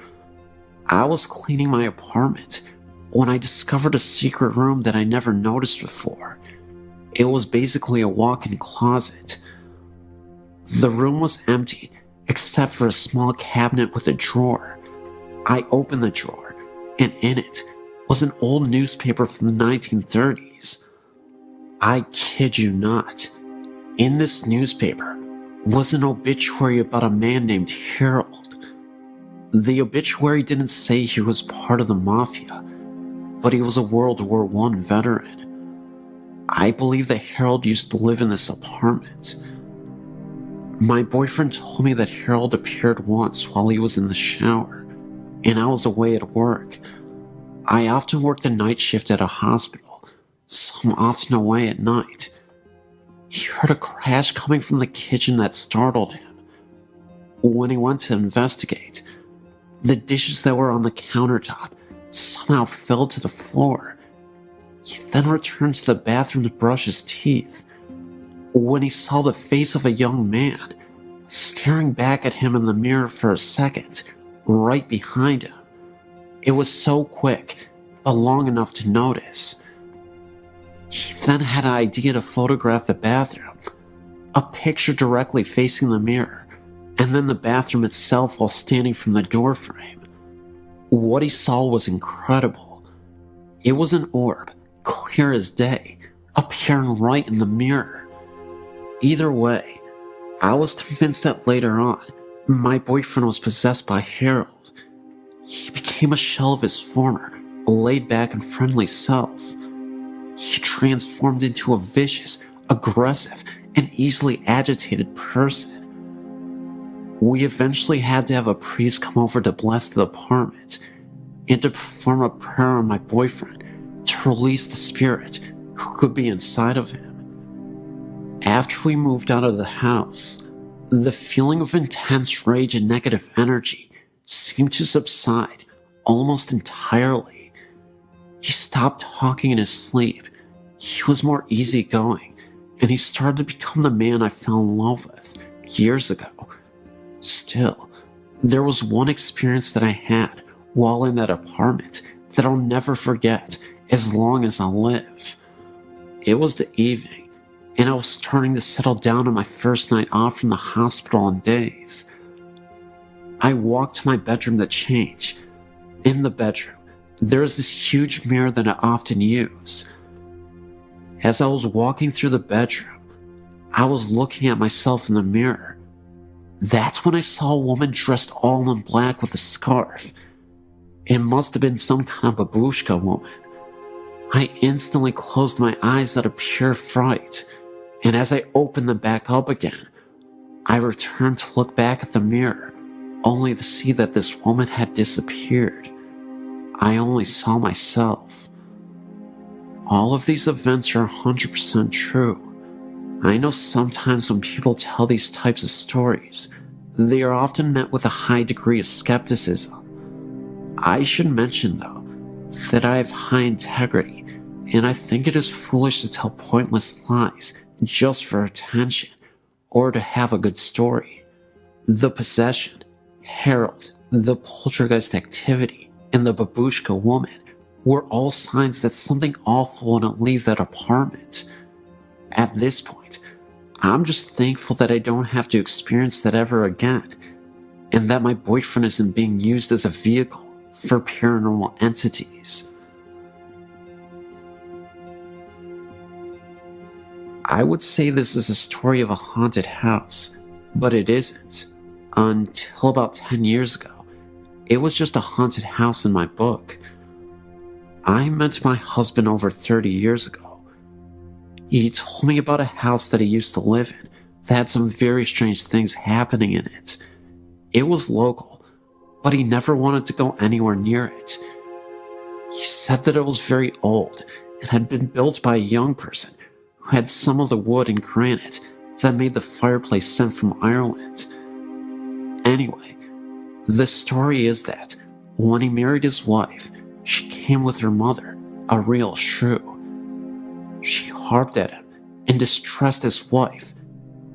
I was cleaning my apartment when I discovered a secret room that I never noticed before. It was basically a walk-in closet. The room was empty except for a small cabinet with a drawer. I opened the drawer, and in it was an old newspaper from the 1930s. I kid you not. In this newspaper was an obituary about a man named Harold. The obituary didn't say he was part of the mafia, but he was a World War I veteran. I believe that Harold used to live in this apartment. My boyfriend told me that Harold appeared once while he was in the shower, and I was away at work. I often worked a night shift at a hospital, so I'm often away at night. He heard a crash coming from the kitchen that startled him. When he went to investigate, the dishes that were on the countertop somehow fell to the floor. He then returned to the bathroom to brush his teeth, when he saw the face of a young man staring back at him in the mirror for a second, right behind him. It was so quick, but long enough to notice. He then had an idea to photograph the bathroom, a picture directly facing the mirror, and then the bathroom itself while standing from the doorframe. What he saw was incredible. It was an orb, clear as day, appearing right in the mirror. Either way, I was convinced that later on, my boyfriend was possessed by Harold. He became a shell of his former, laid-back and friendly self. He transformed into a vicious, aggressive, and easily agitated person. We eventually had to have a priest come over to bless the apartment and to perform a prayer on my boyfriend to release the spirit who could be inside of him. After we moved out of the house, the feeling of intense rage and negative energy seemed to subside almost entirely. He stopped talking in his sleep. He was more easygoing, and he started to become the man I fell in love with years ago. Still, there was one experience that I had while in that apartment that I'll never forget as long as I live. It was the evening, and I was starting to settle down on my first night off from the hospital in days. I walked to my bedroom to change. In the bedroom, there is this huge mirror that I often use. As I was walking through the bedroom, I was looking at myself in the mirror. That's when I saw a woman dressed all in black with a scarf. It must have been some kind of babushka woman. I instantly closed my eyes out of pure fright, and as I opened them back up again, I returned to look back at the mirror, only to see that this woman had disappeared. I only saw myself. All of these events are 100% true. I know sometimes when people tell these types of stories, they are often met with a high degree of skepticism. I should mention, though, that I have high integrity, and I think it is foolish to tell pointless lies just for attention or to have a good story. The possession, Harold, the poltergeist activity, and the babushka woman were all signs that something awful wouldn't leave that apartment. At this point, I'm just thankful that I don't have to experience that ever again, and that my boyfriend isn't being used as a vehicle for paranormal entities. I would say this is a story of a haunted house, but it isn't. Until about 10 years ago, it was just a haunted house in my book. I met my husband over 30 years ago. He told me about a house that he used to live in that had some very strange things happening in it. It was local, but he never wanted to go anywhere near it. He said that it was very old and had been built by a young person who had some of the wood and granite that made the fireplace sent from Ireland. Anyway, the story is that when he married his wife, she came with her mother, a real shrew. She harped at him and distressed his wife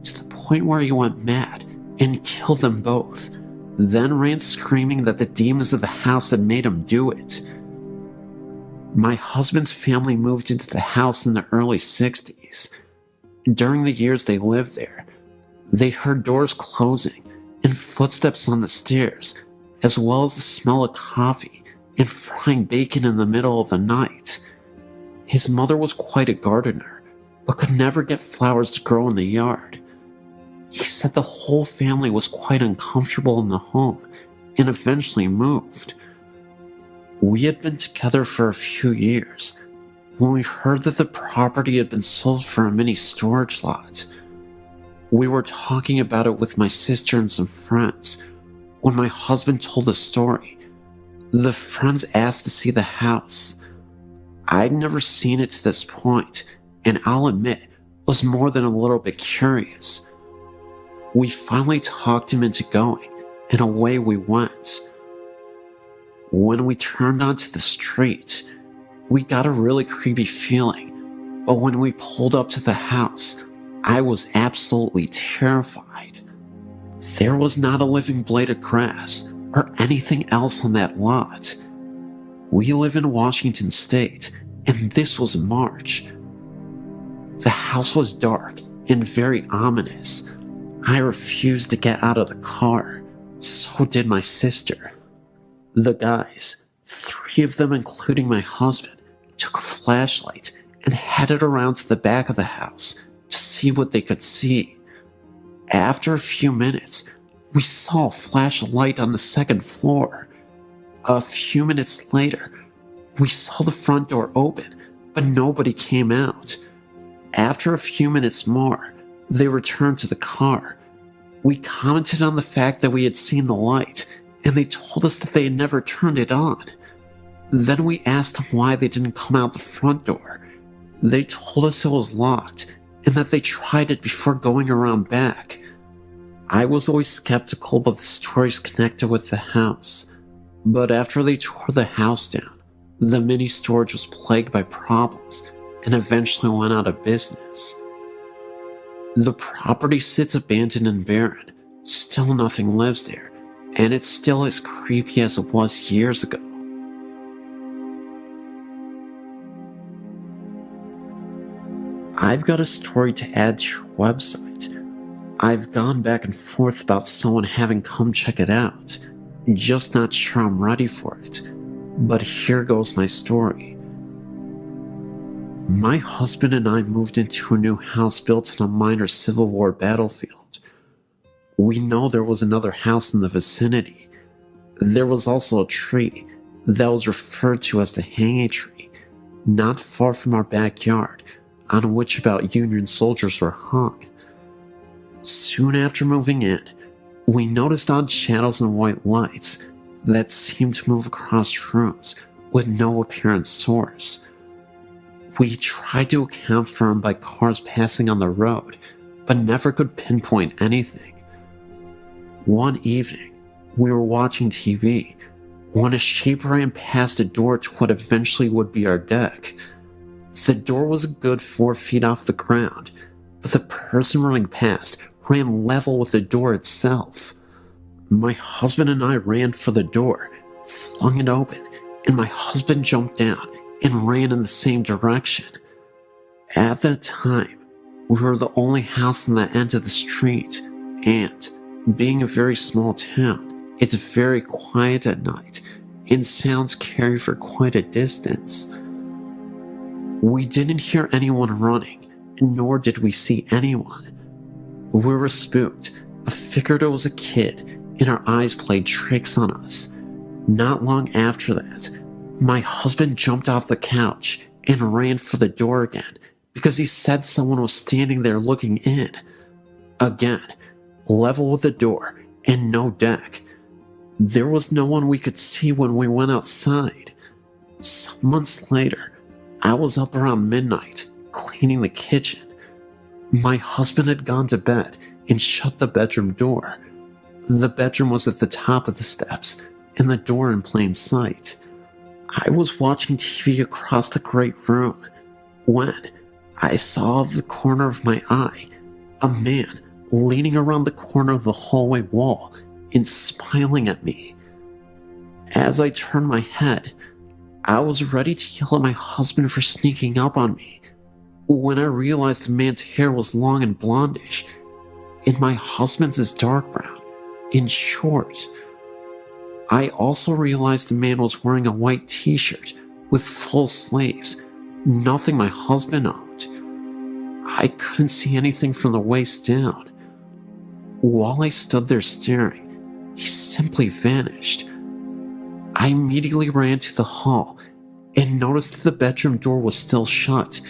to the point where he went mad and killed them both, then ran screaming that the demons of the house had made him do it. My husband's family moved into the house in the early 60s. During the years they lived there, they heard doors closing and footsteps on the stairs, as well as the smell of coffee and frying bacon in the middle of the night. His mother was quite a gardener, but could never get flowers to grow in the yard. He said the whole family was quite uncomfortable in the home and eventually moved. We had been together for a few years when we heard that the property had been sold for a mini storage lot. We were talking about it with my sister and some friends when my husband told the story. The friends asked to see the house. I'd never seen it to this point, and I'll admit, was more than a little bit curious. We finally talked him into going, and away we went. When we turned onto the street, we got a really creepy feeling, but when we pulled up to the house, I was absolutely terrified. There was not a living blade of grass or anything else on that lot. We live in Washington State, and this was March. The house was dark and very ominous. I refused to get out of the car. So did my sister. The guys, 3 of them including my husband, took a flashlight and headed around to the back of the house to see what they could see. After a few minutes, we saw a flash of light on the 2nd floor. A few minutes later, we saw the front door open, but nobody came out. After a few minutes more, they returned to the car. We commented on the fact that we had seen the light, and they told us that they had never turned it on. Then we asked them why they didn't come out the front door. They told us it was locked, and that they tried it before going around back. I was always skeptical about the stories connected with the house, but after they tore the house down, the mini storage was plagued by problems and eventually went out of business. The property sits abandoned and barren. Still nothing lives there, and it's still as creepy as it was years ago. I've got a story to add to your website. I've gone back and forth about someone having come check it out. Just not sure I'm ready for it. But here goes my story. My husband and I moved into a new house built on a minor Civil War battlefield. We know there was another house in the vicinity. There was also a tree that was referred to as the hanging tree, not far from our backyard, on which about Union soldiers were hung. Soon after moving in, we noticed odd shadows and white lights that seemed to move across rooms with no apparent source. We tried to account for him by cars passing on the road, but never could pinpoint anything. One evening, we were watching TV when a shape ran past a door to what eventually would be our deck. The door was a good 4 feet off the ground, but the person running past ran level with the door itself. My husband and I ran for the door, flung it open, and my husband jumped down and ran in the same direction. At that time, we were the only house on that end of the street, and, being a very small town, it's very quiet at night, and sounds carry for quite a distance. We didn't hear anyone running, nor did we see anyone. We were spooked, but figured it was a kid, and our eyes played tricks on us. Not long after that, my husband jumped off the couch and ran for the door again because he said someone was standing there looking in. Again, level with the door and no deck. There was no one we could see when we went outside. Some months later, I was up around midnight, cleaning the kitchen. My husband had gone to bed and shut the bedroom door. The bedroom was at the top of the steps, and the door in plain sight. I was watching TV across the great room when I saw out of the corner of my eye a man leaning around the corner of the hallway wall and smiling at me. As I turned my head, I was ready to yell at my husband for sneaking up on me when I realized the man's hair was long and blondish, and my husband's is dark brown and short. I also realized the man was wearing a white t-shirt with full sleeves, nothing my husband owned. I couldn't see anything from the waist down. While I stood there staring, he simply vanished. I immediately ran to the hall and noticed that the bedroom door was still shut,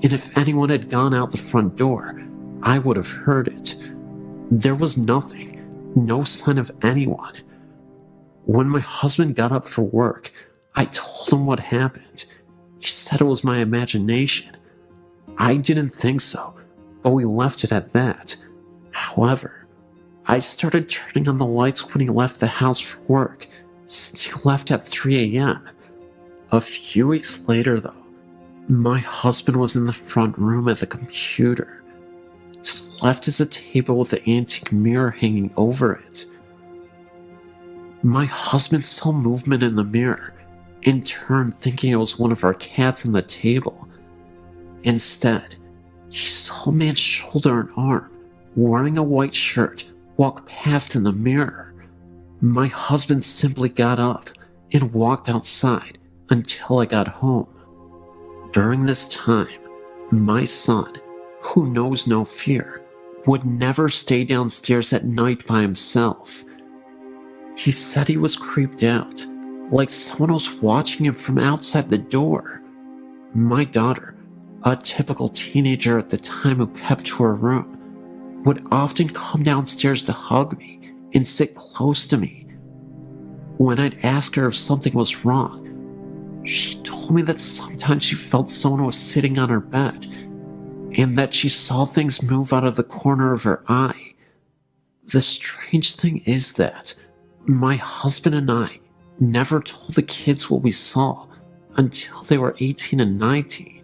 and if anyone had gone out the front door, I would have heard it. There was nothing, no sign of anyone. When my husband got up for work, I told him what happened. He said it was my imagination. I didn't think so, but we left it at that. However, I started turning on the lights when he left the house for work, since he left at 3 a.m. A few weeks later, though, my husband was in the front room at the computer. To the left is a table with an antique mirror hanging over it. My husband saw movement in the mirror and turned thinking it was one of our cats on the table. Instead, he saw a man's shoulder and arm, wearing a white shirt, walk past in the mirror. My husband simply got up and walked outside until I got home. During this time, my son, who knows no fear, would never stay downstairs at night by himself. He said he was creeped out, like someone was watching him from outside the door. My daughter, a typical teenager at the time who kept to her room, would often come downstairs to hug me and sit close to me. When I'd ask her if something was wrong, she told me that sometimes she felt someone was sitting on her bed, and that she saw things move out of the corner of her eye. The strange thing is that my husband and I never told the kids what we saw until they were 18 and 19.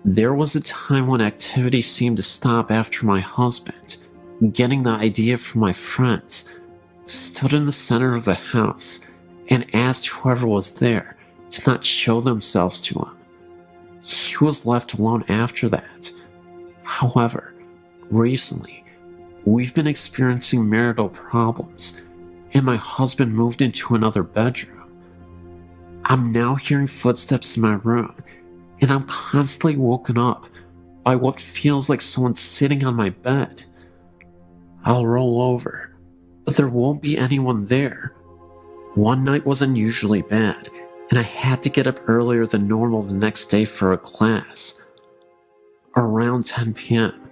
There was a time when activity seemed to stop after my husband, getting the idea from my friends, stood in the center of the house and asked whoever was there to not show themselves to him. He was left alone after that. However, recently, we've been experiencing marital problems, and my husband moved into another bedroom. I'm now hearing footsteps in my room, and I'm constantly woken up by what feels like someone sitting on my bed. I'll roll over, but there won't be anyone there. One night was unusually bad, and I had to get up earlier than normal the next day for a class. Around 10 p.m.,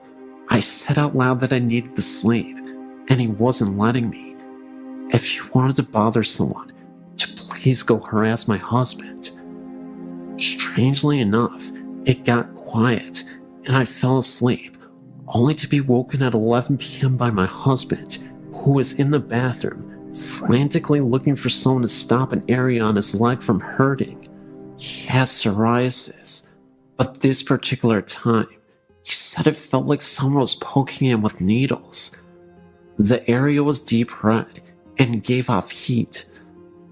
I said out loud that I needed to sleep, and he wasn't letting me. If you wanted to bother someone, to please go harass my husband. Strangely enough, it got quiet and I fell asleep, only to be woken at 11 p.m. by my husband, who was in the bathroom, frantically looking for someone to stop an area on his leg from hurting. He has psoriasis, but this particular time, he said it felt like someone was poking him with needles. The area was deep red and gave off heat.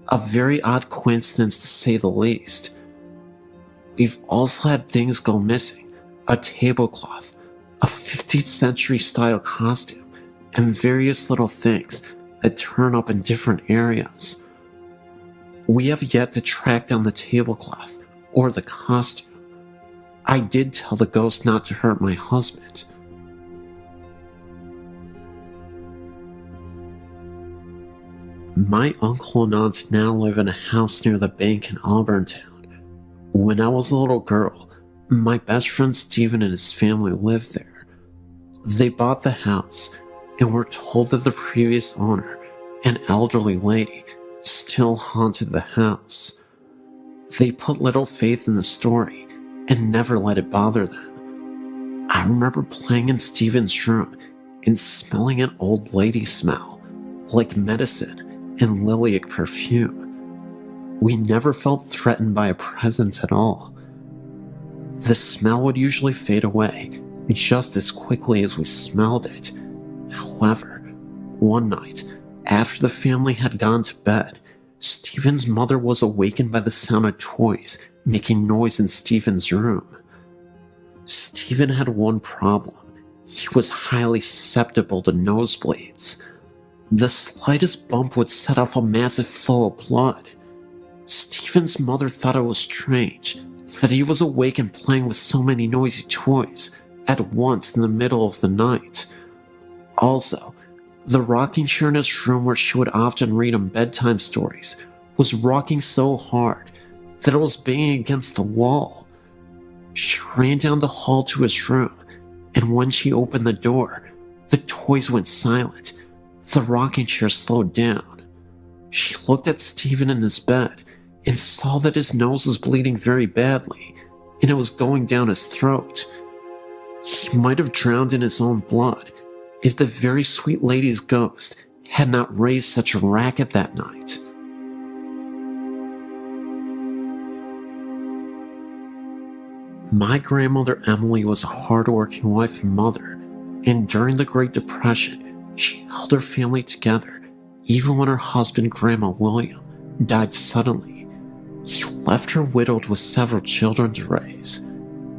A very odd coincidence to say the least. We've also had things go missing: a tablecloth, a 15th century style costume, and various little things that turn up in different areas. We have yet to track down the tablecloth or the costume. I did tell the ghost not to hurt my husband. My uncle and aunt now live in a house near the bank in Auburntown. When I was a little girl, my best friend Stephen and his family lived there. They bought the house and were told that the previous owner, an elderly lady, still haunted the house. They put little faith in the story and never let it bother them. I remember playing in Stephen's room and smelling an old lady smell, like medicine and lilac perfume. We never felt threatened by a presence at all. The smell would usually fade away just as quickly as we smelled it. However, one night, after the family had gone to bed, Stephen's mother was awakened by the sound of toys making noise in Stephen's room. Stephen had one problem. He was highly susceptible to nosebleeds. The slightest bump would set off a massive flow of blood. Stephen's mother thought it was strange that he was awake and playing with so many noisy toys at once in the middle of the night. Also, the rocking chair in his room where she would often read him bedtime stories was rocking so hard that it was banging against the wall. She ran down the hall to his room, and when she opened the door, the toys went silent. The rocking chair slowed down. She looked at Stephen in his bed and saw that his nose was bleeding very badly, and it was going down his throat. He might have drowned in his own blood if the very sweet lady's ghost had not raised such a racket that night. My grandmother Emily was a hard-working wife and mother, and during the Great Depression, she held her family together even when her husband, Grandma William, died suddenly. He left her widowed with several children to raise.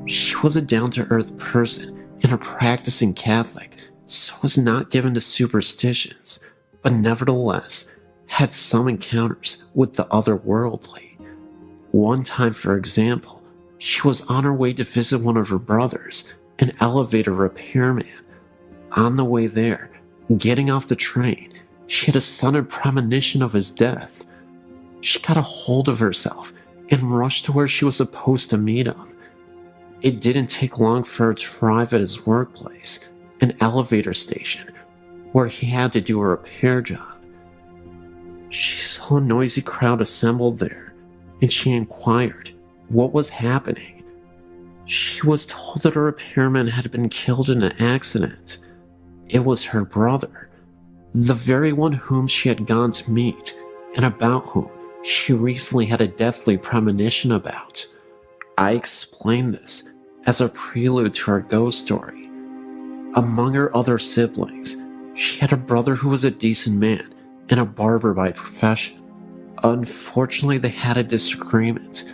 She was a down-to-earth person and a practicing Catholic, so was not given to superstitions, but nevertheless had some encounters with the otherworldly. One time, for example, she was on her way to visit one of her brothers, an elevator repairman. On the way there, getting off the train, she had a sudden premonition of his death. She got a hold of herself and rushed to where she was supposed to meet him. It didn't take long for her to arrive at his workplace, an elevator station, where he had to do a repair job. She saw a noisy crowd assembled there, and she inquired what was happening. She was told that a repairman had been killed in an accident. It was her brother, the very one whom she had gone to meet, and about whom she recently had a deathly premonition about. I explained this as a prelude to her ghost story. Among her other siblings, she had a brother who was a decent man and a barber by profession. Unfortunately, they had a disagreement,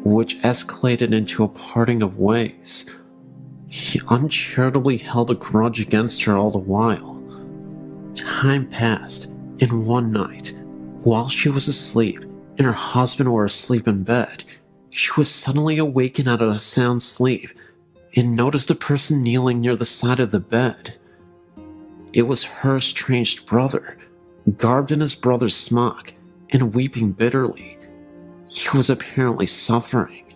which escalated into a parting of ways. He uncharitably held a grudge against her all the while. Time passed, and one night, while she was asleep and her husband were asleep in bed, she was suddenly awakened out of a sound sleep and noticed a person kneeling near the side of the bed. It was her estranged brother, garbed in his brother's smock and weeping bitterly. He was apparently suffering.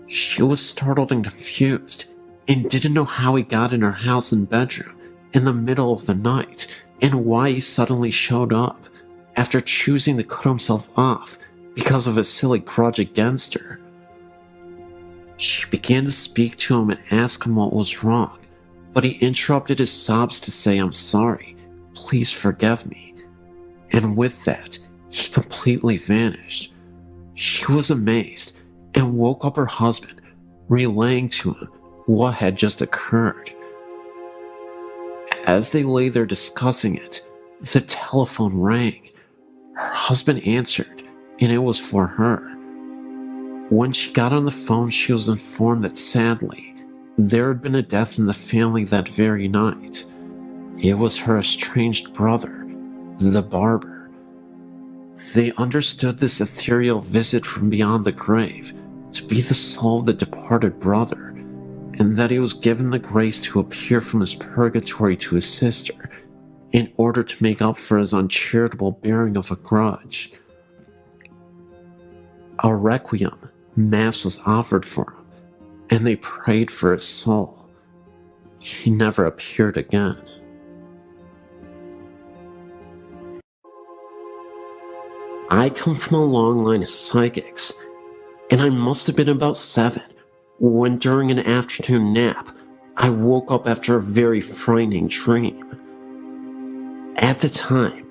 She was startled and confused and didn't know how he got in her house and bedroom in the middle of the night and why he suddenly showed up after choosing to cut himself off because of a silly grudge against her. She began to speak to him and ask him what was wrong, but he interrupted his sobs to say, "I'm sorry, please forgive me." And with that, he completely vanished. She was amazed and woke up her husband, relaying to him what had just occurred. As they lay there discussing it, the telephone rang. Her husband answered, and it was for her. When she got on the phone, she was informed that sadly, there had been a death in the family that very night. It was her estranged brother, the barber. They understood this ethereal visit from beyond the grave to be the soul of the departed brother, and that he was given the grace to appear from his purgatory to his sister in order to make up for his uncharitable bearing of a grudge. A requiem mass was offered for him, and they prayed for his soul. He never appeared again. I come from a long line of psychics, and I must have been about 7 when, during an afternoon nap, I woke up after a very frightening dream. At the time,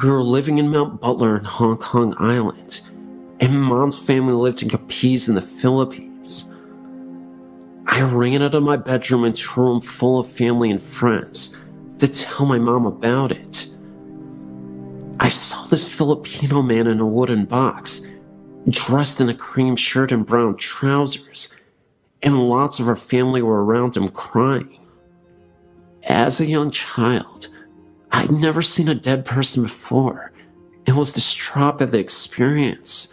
we were living in Mount Butler in Hong Kong Island, and Mom's family lived in Capiz in the Philippines. I ran out of my bedroom into a room full of family and friends to tell my mom about it. I saw this Filipino man in a wooden box, dressed in a cream shirt and brown trousers, and lots of our family were around him crying. As a young child, I'd never seen a dead person before and was distraught by the experience.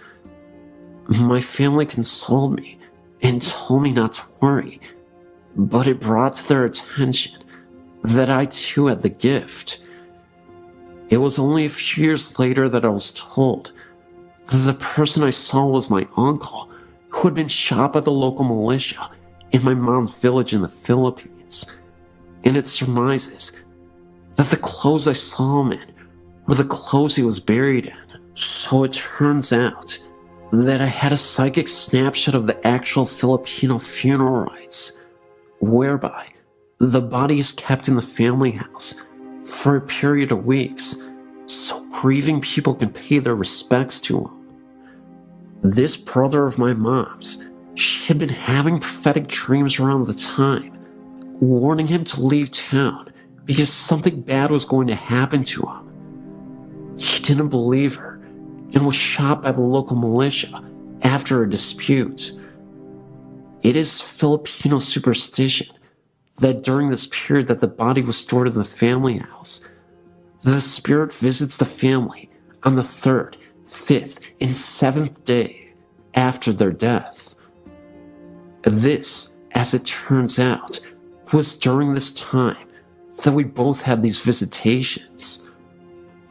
My family consoled me and told me not to worry, but it brought to their attention that I too had the gift. It was only a few years later that I was told that the person I saw was my uncle, who had been shot by the local militia in my mom's village in the Philippines, and it surmises that the clothes I saw him in were the clothes he was buried in. So it turns out that I had a psychic snapshot of the actual Filipino funeral rites, whereby the body is kept in the family house for a period of weeks so grieving people can pay their respects to him. This brother of my mom's, she had been having prophetic dreams around the time, warning him to leave town because something bad was going to happen to him. He didn't believe her and was shot by the local militia after a dispute. It is Filipino superstition that during this period that the body was stored in the family house, the spirit visits the family on the 3rd, 5th, and 7th day after their death. This, as it turns out, was during this time that we both had these visitations.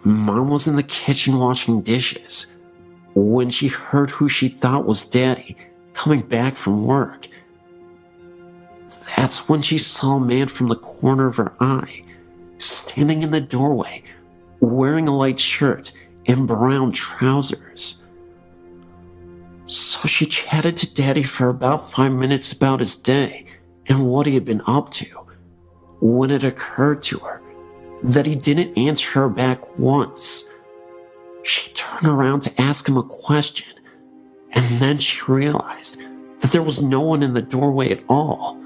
Mom was in the kitchen washing dishes when she heard who she thought was Daddy coming back from work. That's when she saw a man from the corner of her eye, standing in the doorway, wearing a light shirt and brown trousers. So she chatted to Daddy for about 5 minutes about his day and what he had been up to, when it occurred to her that he didn't answer her back once. She turned around to ask him a question, and then she realized that there was no one in the doorway at all.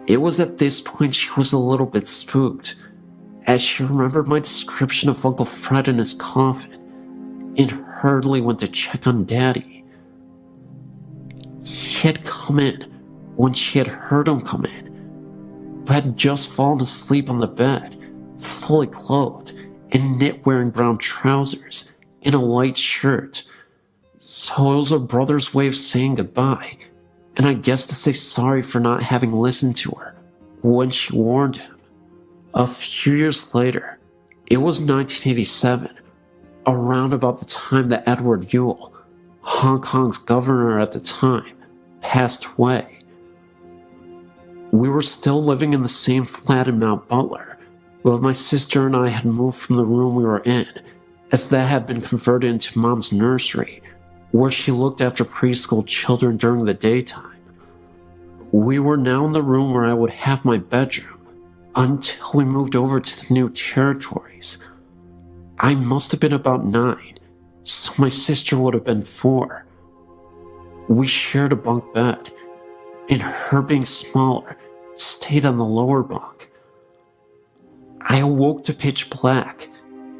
It was at this point she was a little bit spooked, as she remembered my description of Uncle Fred in his coffin, and hurriedly went to check on Daddy. He had come in when she had heard him come in, but had just fallen asleep on the bed, fully clothed in knit-wearing brown trousers and a light shirt. So it was her brother's way of saying goodbye, and I guess to say sorry for not having listened to her when she warned him. A few years later, it was 1987, around about the time that Edward Yule, Hong Kong's governor at the time, passed away. We were still living in the same flat in Mount Butler, but my sister and I had moved from the room we were in, as that had been converted into Mom's nursery, where she looked after preschool children during the daytime. We were now in the room where I would have my bedroom until we moved over to the new territories. I must have been about 9, so my sister would have been 4. We shared a bunk bed, and her being smaller stayed on the lower bunk. I awoke to pitch black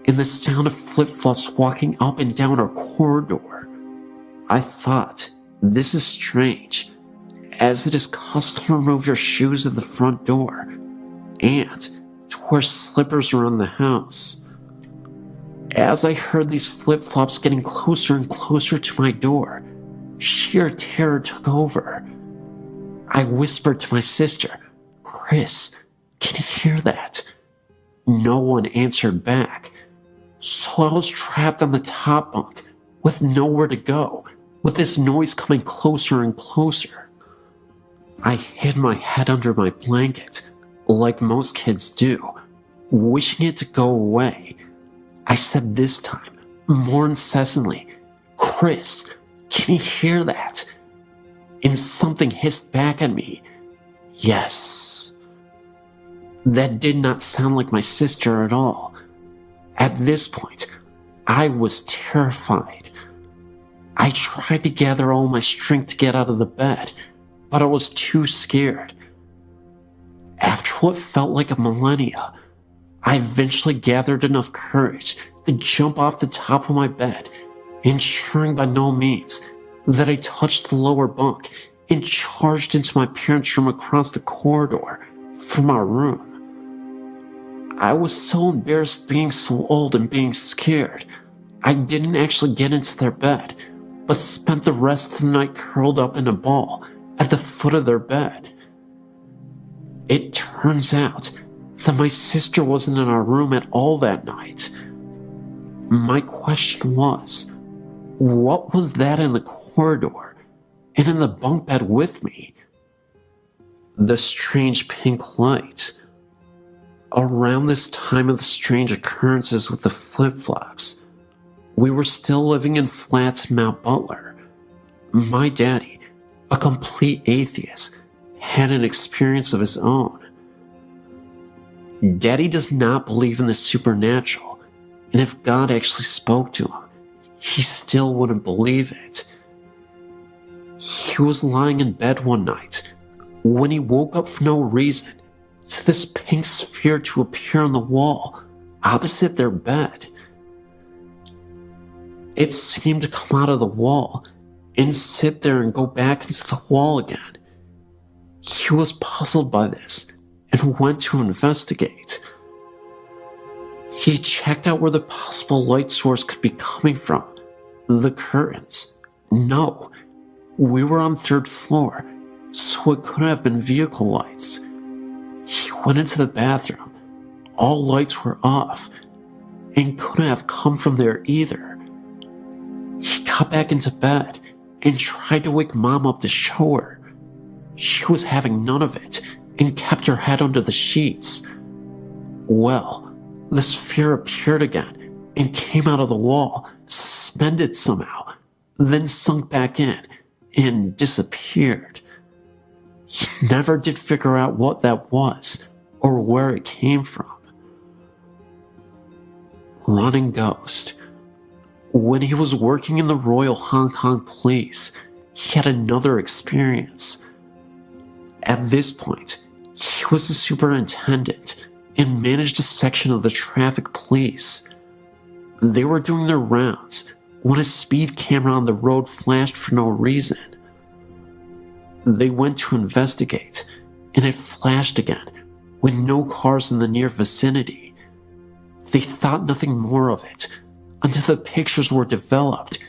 and the sound of flip-flops walking up and down our corridor. I thought, this is strange, as it is custom to remove your shoes at the front door and to wear slippers around the house. As I heard these flip-flops getting closer and closer to my door, sheer terror took over. I whispered to my sister, "Chris, can you hear that?" No one answered back, so I was trapped on the top bunk with nowhere to go, with this noise coming closer and closer. I hid my head under my blanket, like most kids do, wishing it to go away. I said this time, more incessantly, "Chris, can you hear that?" And something hissed back at me, "Yes." That did not sound like my sister at all. At this point, I was terrified. I tried to gather all my strength to get out of the bed, but I was too scared. After what felt like a millennia, I eventually gathered enough courage to jump off the top of my bed, ensuring by no means that I touched the lower bunk and charged into my parents' room across the corridor from our room. I was so embarrassed being so old and being scared, I didn't actually get into their bed, but spent the rest of the night curled up in a ball at the foot of their bed. It turns out that my sister wasn't in our room at all that night. My question was, what was that in the corridor and in the bunk bed with me? The strange pink light. Around this time of the strange occurrences with the flip-flops, we were still living in flats in Mount Butler. My daddy, a complete atheist, had an experience of his own. Daddy does not believe in the supernatural, and if God actually spoke to him, he still wouldn't believe it. He was lying in bed one night when he woke up for no reason to this pink sphere to appear on the wall opposite their bed. It seemed to come out of the wall and sit there and go back into the wall again. He was puzzled by this and went to investigate. He checked out where the possible light source could be coming from. The curtains. No, we were on 3rd floor, so it couldn't have been vehicle lights. He went into the bathroom. All lights were off and couldn't have come from there either. He got back into bed and tried to wake Mom up to show her. She was having none of it and kept her head under the sheets. Well, the sphere appeared again and came out of the wall, suspended somehow, then sunk back in and disappeared. He never did figure out what that was or where it came from. Running ghost. When he was working in the Royal Hong Kong Police, he had another experience. At this point, he was the superintendent and managed a section of the traffic police. They were doing their rounds when a speed camera on the road flashed for no reason. They went to investigate, and it flashed again with no cars in the near vicinity. They thought nothing more of it until the pictures were developed,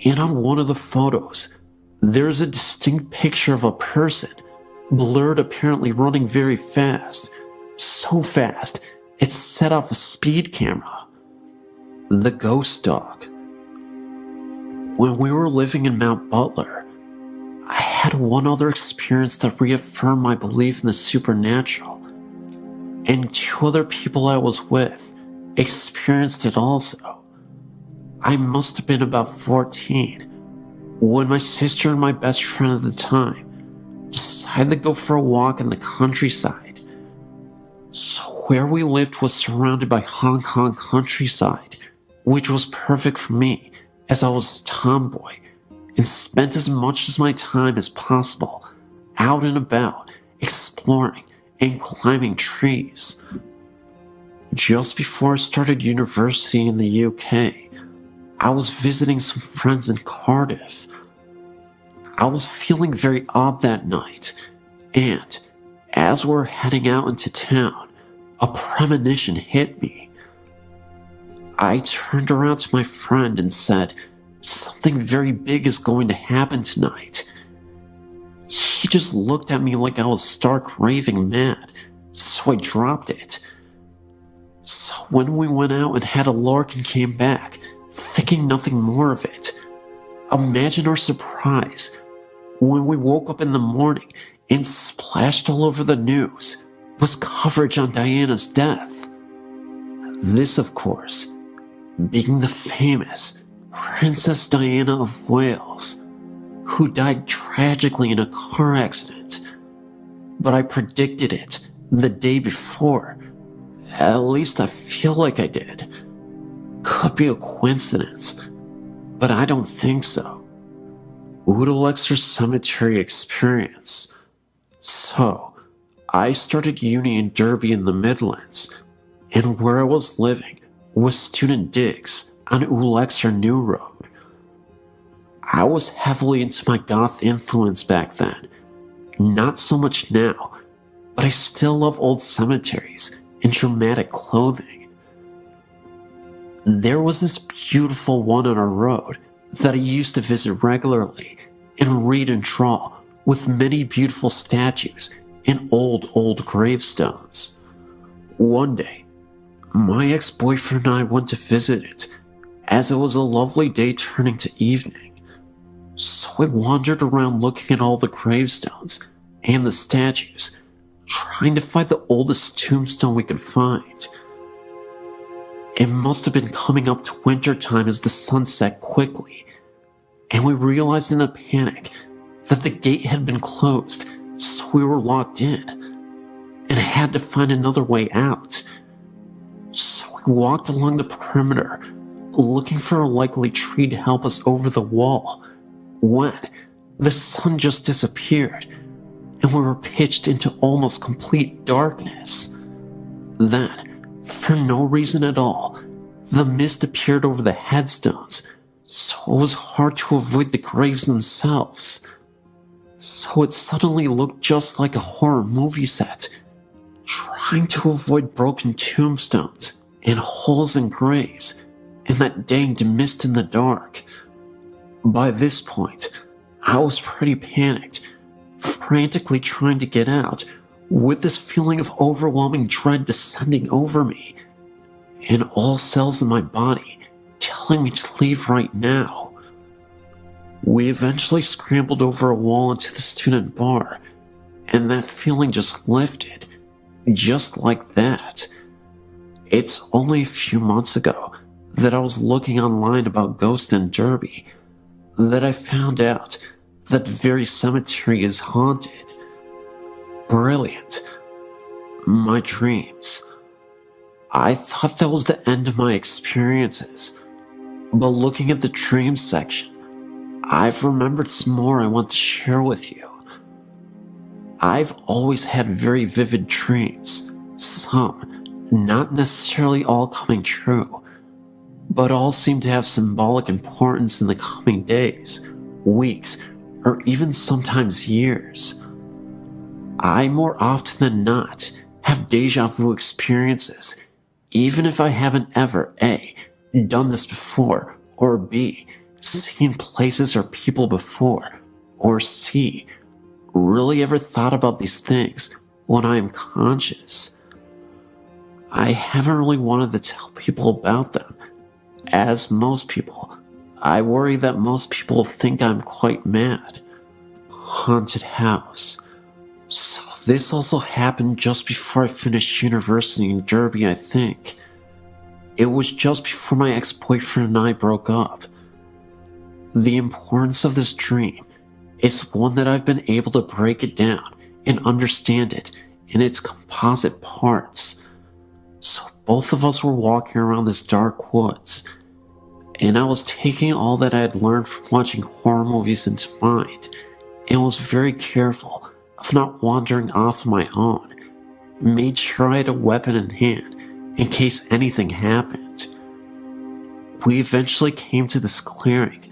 and on one of the photos, there is a distinct picture of a person, blurred, apparently running very fast, so fast it set off a speed camera. The ghost dog. When we were living in Mount Butler, I had one other experience that reaffirmed my belief in the supernatural, and 2 other people I was with experienced it also. I must have been about 14 when my sister and my best friend at the time decided decided to go for a walk in the countryside. So where we lived was surrounded by Hong Kong countryside, which was perfect for me as I was a tomboy and spent as much of my time as possible out and about, exploring and climbing trees. Just before I started university in the UK, I was visiting some friends in Cardiff. I was feeling very odd that night, and as we were heading out into town, a premonition hit me. I turned around to my friend and said, "Something very big is going to happen tonight." He just looked at me like I was stark raving mad, so I dropped it. So when we went out and had a lark and came back, thinking nothing more of it, imagine our surprise when we woke up in the morning and splashed all over the news was coverage on Diana's death. This, of course, being the famous Princess Diana of Wales, who died tragically in a car accident. But I predicted it the day before. At least I feel like I did. Could be a coincidence, but I don't think so. Oodalexer Cemetery experience. So, I started uni in Derby in the Midlands, and where I was living was student digs on Oodalexer New Road. I was heavily into my goth influence back then. Not so much now, but I still love old cemeteries and dramatic clothing. There was this beautiful one on our road that I used to visit regularly and read and draw, with many beautiful statues and old gravestones. One day, my ex-boyfriend and I went to visit it, as it was a lovely day turning to evening. So I wandered around looking at all the gravestones and the statues, trying to find the oldest tombstone we could find. It must have been coming up to winter time as the sun set quickly, and we realized in a panic that the gate had been closed, so we were locked in, and had to find another way out. So we walked along the perimeter, looking for a likely tree to help us over the wall, when the sun just disappeared, and we were pitched into almost complete darkness. Then, for no reason at all, the mist appeared over the headstones, so it was hard to avoid the graves themselves. So it suddenly looked just like a horror movie set, trying to avoid broken tombstones and holes in graves and that danged mist in the dark. By this point, I was pretty panicked, frantically trying to get out, with this feeling of overwhelming dread descending over me, and all cells in my body telling me to leave right now. We eventually scrambled over a wall into the student bar, and that feeling just lifted, just like that. It's only a few months ago that I was looking online about ghosts in Derby that I found out that very cemetery is haunted. Brilliant. My dreams. I thought that was the end of my experiences, but looking at the dreams section, I've remembered some more I want to share with you. I've always had very vivid dreams, some not necessarily all coming true, but all seem to have symbolic importance in the coming days, weeks, or even sometimes years. I more often than not have deja vu experiences, even if I haven't ever A, done this before, or B, seen places or people before, or C, really ever thought about these things when I am conscious. I haven't really wanted to tell people about them, as most people. I worry that most people think I'm quite mad. Haunted house. So this also happened just before I finished university in Derby, I think. It was just before my ex-boyfriend and I broke up. The importance of this dream is one that I've been able to break it down and understand it in its composite parts. So both of us were walking around this dark woods, and I was taking all that I had learned from watching horror movies into mind, and was very careful of not wandering off on my own. Made sure I had a weapon in hand in case anything happened. We eventually came to this clearing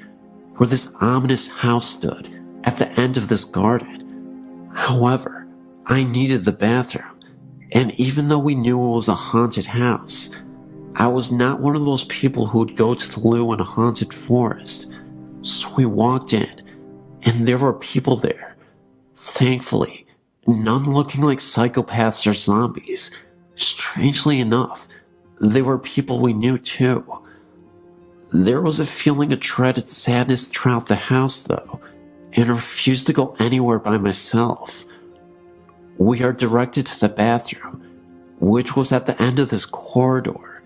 where this ominous house stood at the end of this garden. However, I needed the bathroom, and even though we knew it was a haunted house, I was not one of those people who would go to the loo in a haunted forest. So we walked in, and there were people there. Thankfully, none looking like psychopaths or zombies. Strangely enough, they were people we knew too. There was a feeling of dreaded sadness throughout the house though, and I refused to go anywhere by myself. We are directed to the bathroom, which was at the end of this corridor.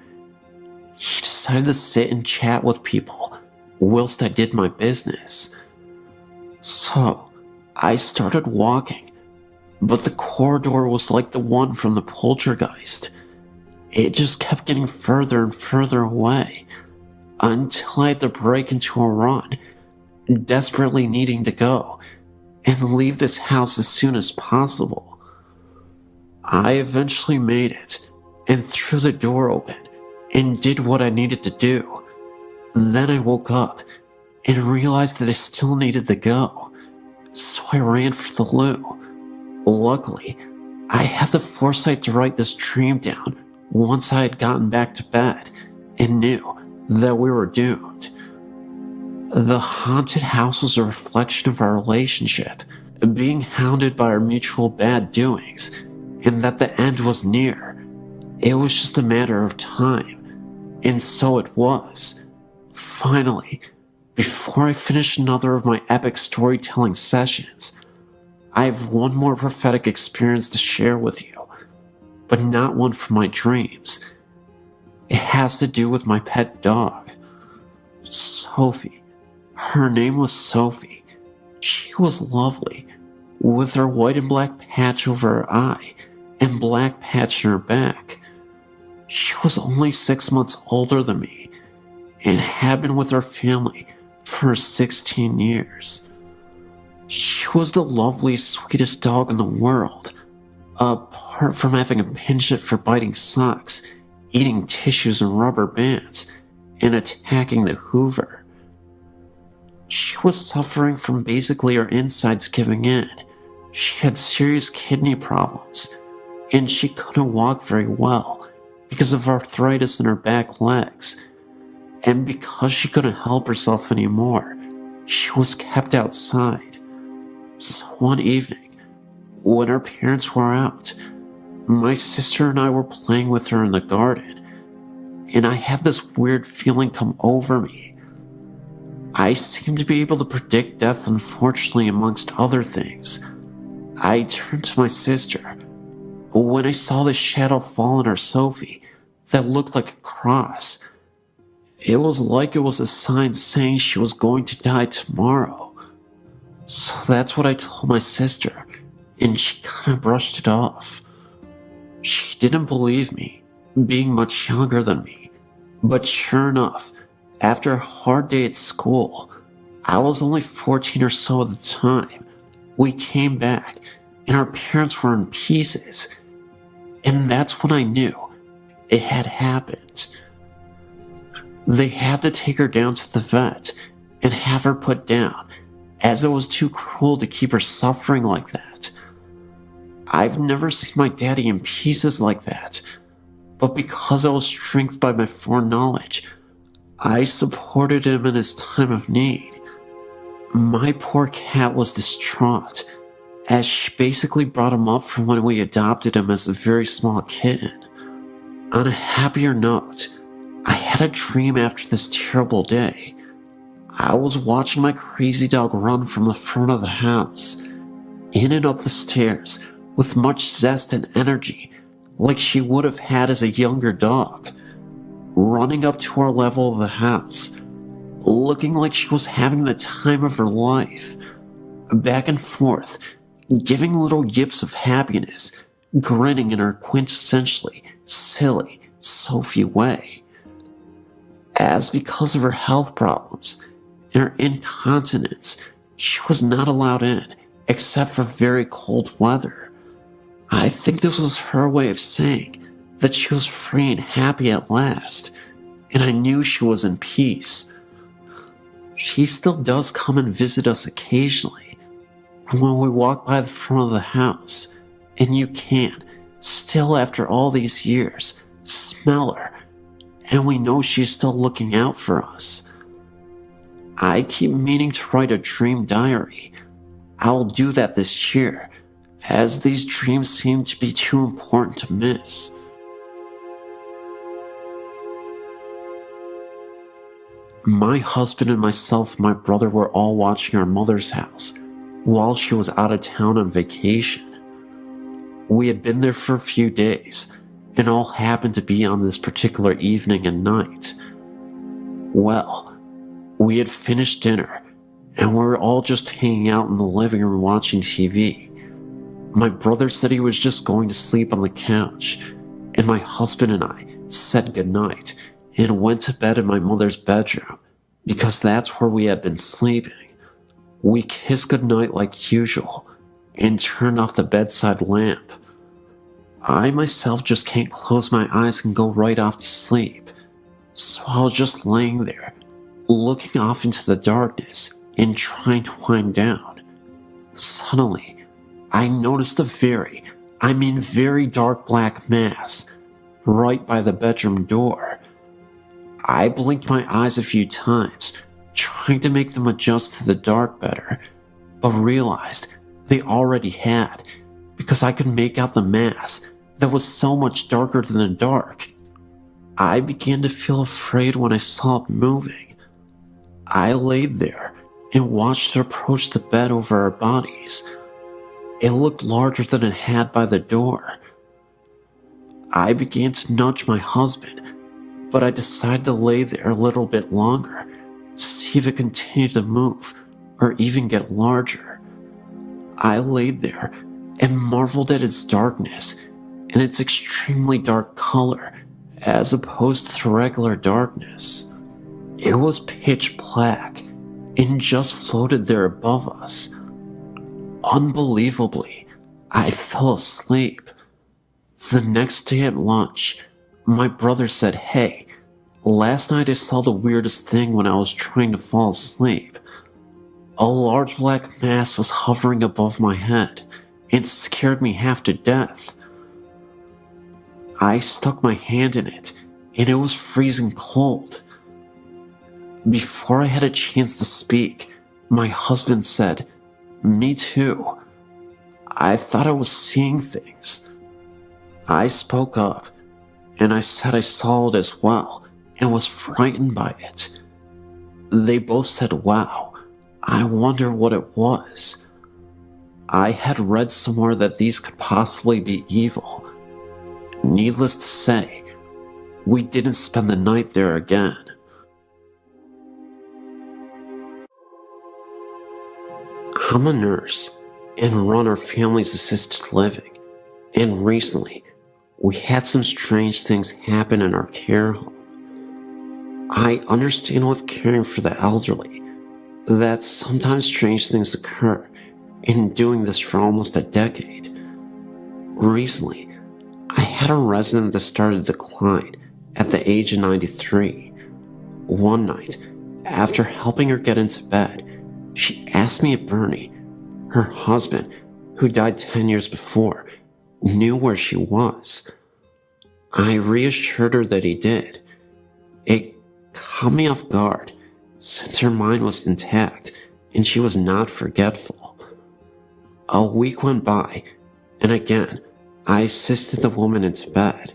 He decided to sit and chat with people whilst I did my business. So, I started walking, but the corridor was like the one from the poltergeist. It just kept getting further and further away, until I had to break into a run, desperately needing to go and leave this house as soon as possible. I eventually made it and threw the door open and did what I needed to do. Then I woke up and realized that I still needed to go, so I ran for the loo. Luckily, I had the foresight to write this dream down once I had gotten back to bed and knew that we were doomed. The haunted house was a reflection of our relationship, being hounded by our mutual bad doings, and that the end was near. It was just a matter of time, and so it was. Finally, before I finish another of my epic storytelling sessions, I have one more prophetic experience to share with you, but not one from my dreams. It has to do with my pet dog, Sophie. Her name was Sophie. She was lovely, with her white and black patch over her eye and black patch in her back. She was only 6 months older than me and had been with her family for 16 years. She was the loveliest, sweetest dog in the world, apart from having a penchant for biting socks, eating tissues and rubber bands, and attacking the Hoover. She was suffering from basically her insides giving in. She had serious kidney problems, and she couldn't walk very well because of arthritis in her back legs. And because she couldn't help herself anymore, she was kept outside. So one evening, when her parents were out, my sister and I were playing with her in the garden, and I had this weird feeling come over me. I seemed to be able to predict death, unfortunately, amongst other things. I turned to my sister when I saw this shadow fall on our Sophie that looked like a cross. It was like it was a sign saying she was going to die tomorrow. So that's what I told my sister, and she kind of brushed it off. She didn't believe me, being much younger than me. But sure enough, after a hard day at school, I was only 14 or so at the time, we came back and our parents were in pieces. And that's when I knew it had happened. They had to take her down to the vet and have her put down, as it was too cruel to keep her suffering like that. I've never seen my daddy in pieces like that, but because I was strengthened by my foreknowledge, I supported him in his time of need. My poor cat was distraught, as she basically brought him up from when we adopted him as a very small kitten. On a happier note, I had a dream after this terrible day. I was watching my crazy dog run from the front of the house, in and up the stairs, with much zest and energy, like she would have had as a younger dog, running up to our level of the house, looking like she was having the time of her life, back and forth, giving little yips of happiness, grinning in her quintessentially silly Sophie way. As because of her health problems and her incontinence, she was not allowed in except for very cold weather. I think this was her way of saying that she was free and happy at last, and I knew she was in peace. She still does come and visit us occasionally when we walk by the front of the house, and you can, still after all these years, smell her, and we know she's still looking out for us. I keep meaning to write a dream diary. I'll do that this year, as these dreams seem to be too important to miss. My husband and myself and my brother were all watching our mother's house while she was out of town on vacation. We had been there for a few days, and all happened to be on this particular evening and night. Well, we had finished dinner, and we were all just hanging out in the living room watching TV. My brother said he was just going to sleep on the couch, and my husband and I said goodnight and went to bed in my mother's bedroom, because that's where we had been sleeping. We kissed goodnight like usual, and turned off the bedside lamp. I myself just can't close my eyes and go right off to sleep, so I was just laying there, looking off into the darkness and trying to wind down. Suddenly, I noticed a very dark black mass right by the bedroom door. I blinked my eyes a few times, trying to make them adjust to the dark better, but realized they already had, because I could make out the mass that was so much darker than the dark. I began to feel afraid when I saw it moving. I laid there and watched it approach the bed over our bodies. It looked larger than it had by the door. I began to nudge my husband, but I decided to lay there a little bit longer to see if it continued to move or even get larger. I laid there and marveled at its darkness and its extremely dark color as opposed to the regular darkness. It was pitch black and just floated there above us. Unbelievably, I fell asleep. The next day at lunch, my brother said, "Hey, last night I saw the weirdest thing when I was trying to fall asleep. A large black mass was hovering above my head and scared me half to death." I stuck my hand in it, and it was freezing cold. Before I had a chance to speak, my husband said, "Me too." I thought I was seeing things. I spoke up, and I said I saw it as well, and was frightened by it. They both said, "Wow, I wonder what it was." I had read somewhere that these could possibly be evil. Needless to say, we didn't spend the night there again. I'm a nurse and run our family's assisted living, and recently we had some strange things happen in our care home. I understand with caring for the elderly that sometimes strange things occur, in doing this for almost a decade. Recently, I had a resident that started to decline at the age of 93. One night, after helping her get into bed, she asked me if Bernie, her husband, who died 10 years before, knew where she was. I reassured her that he did. It caught me off guard, since her mind was intact and she was not forgetful. A week went by, and again, I assisted the woman into bed.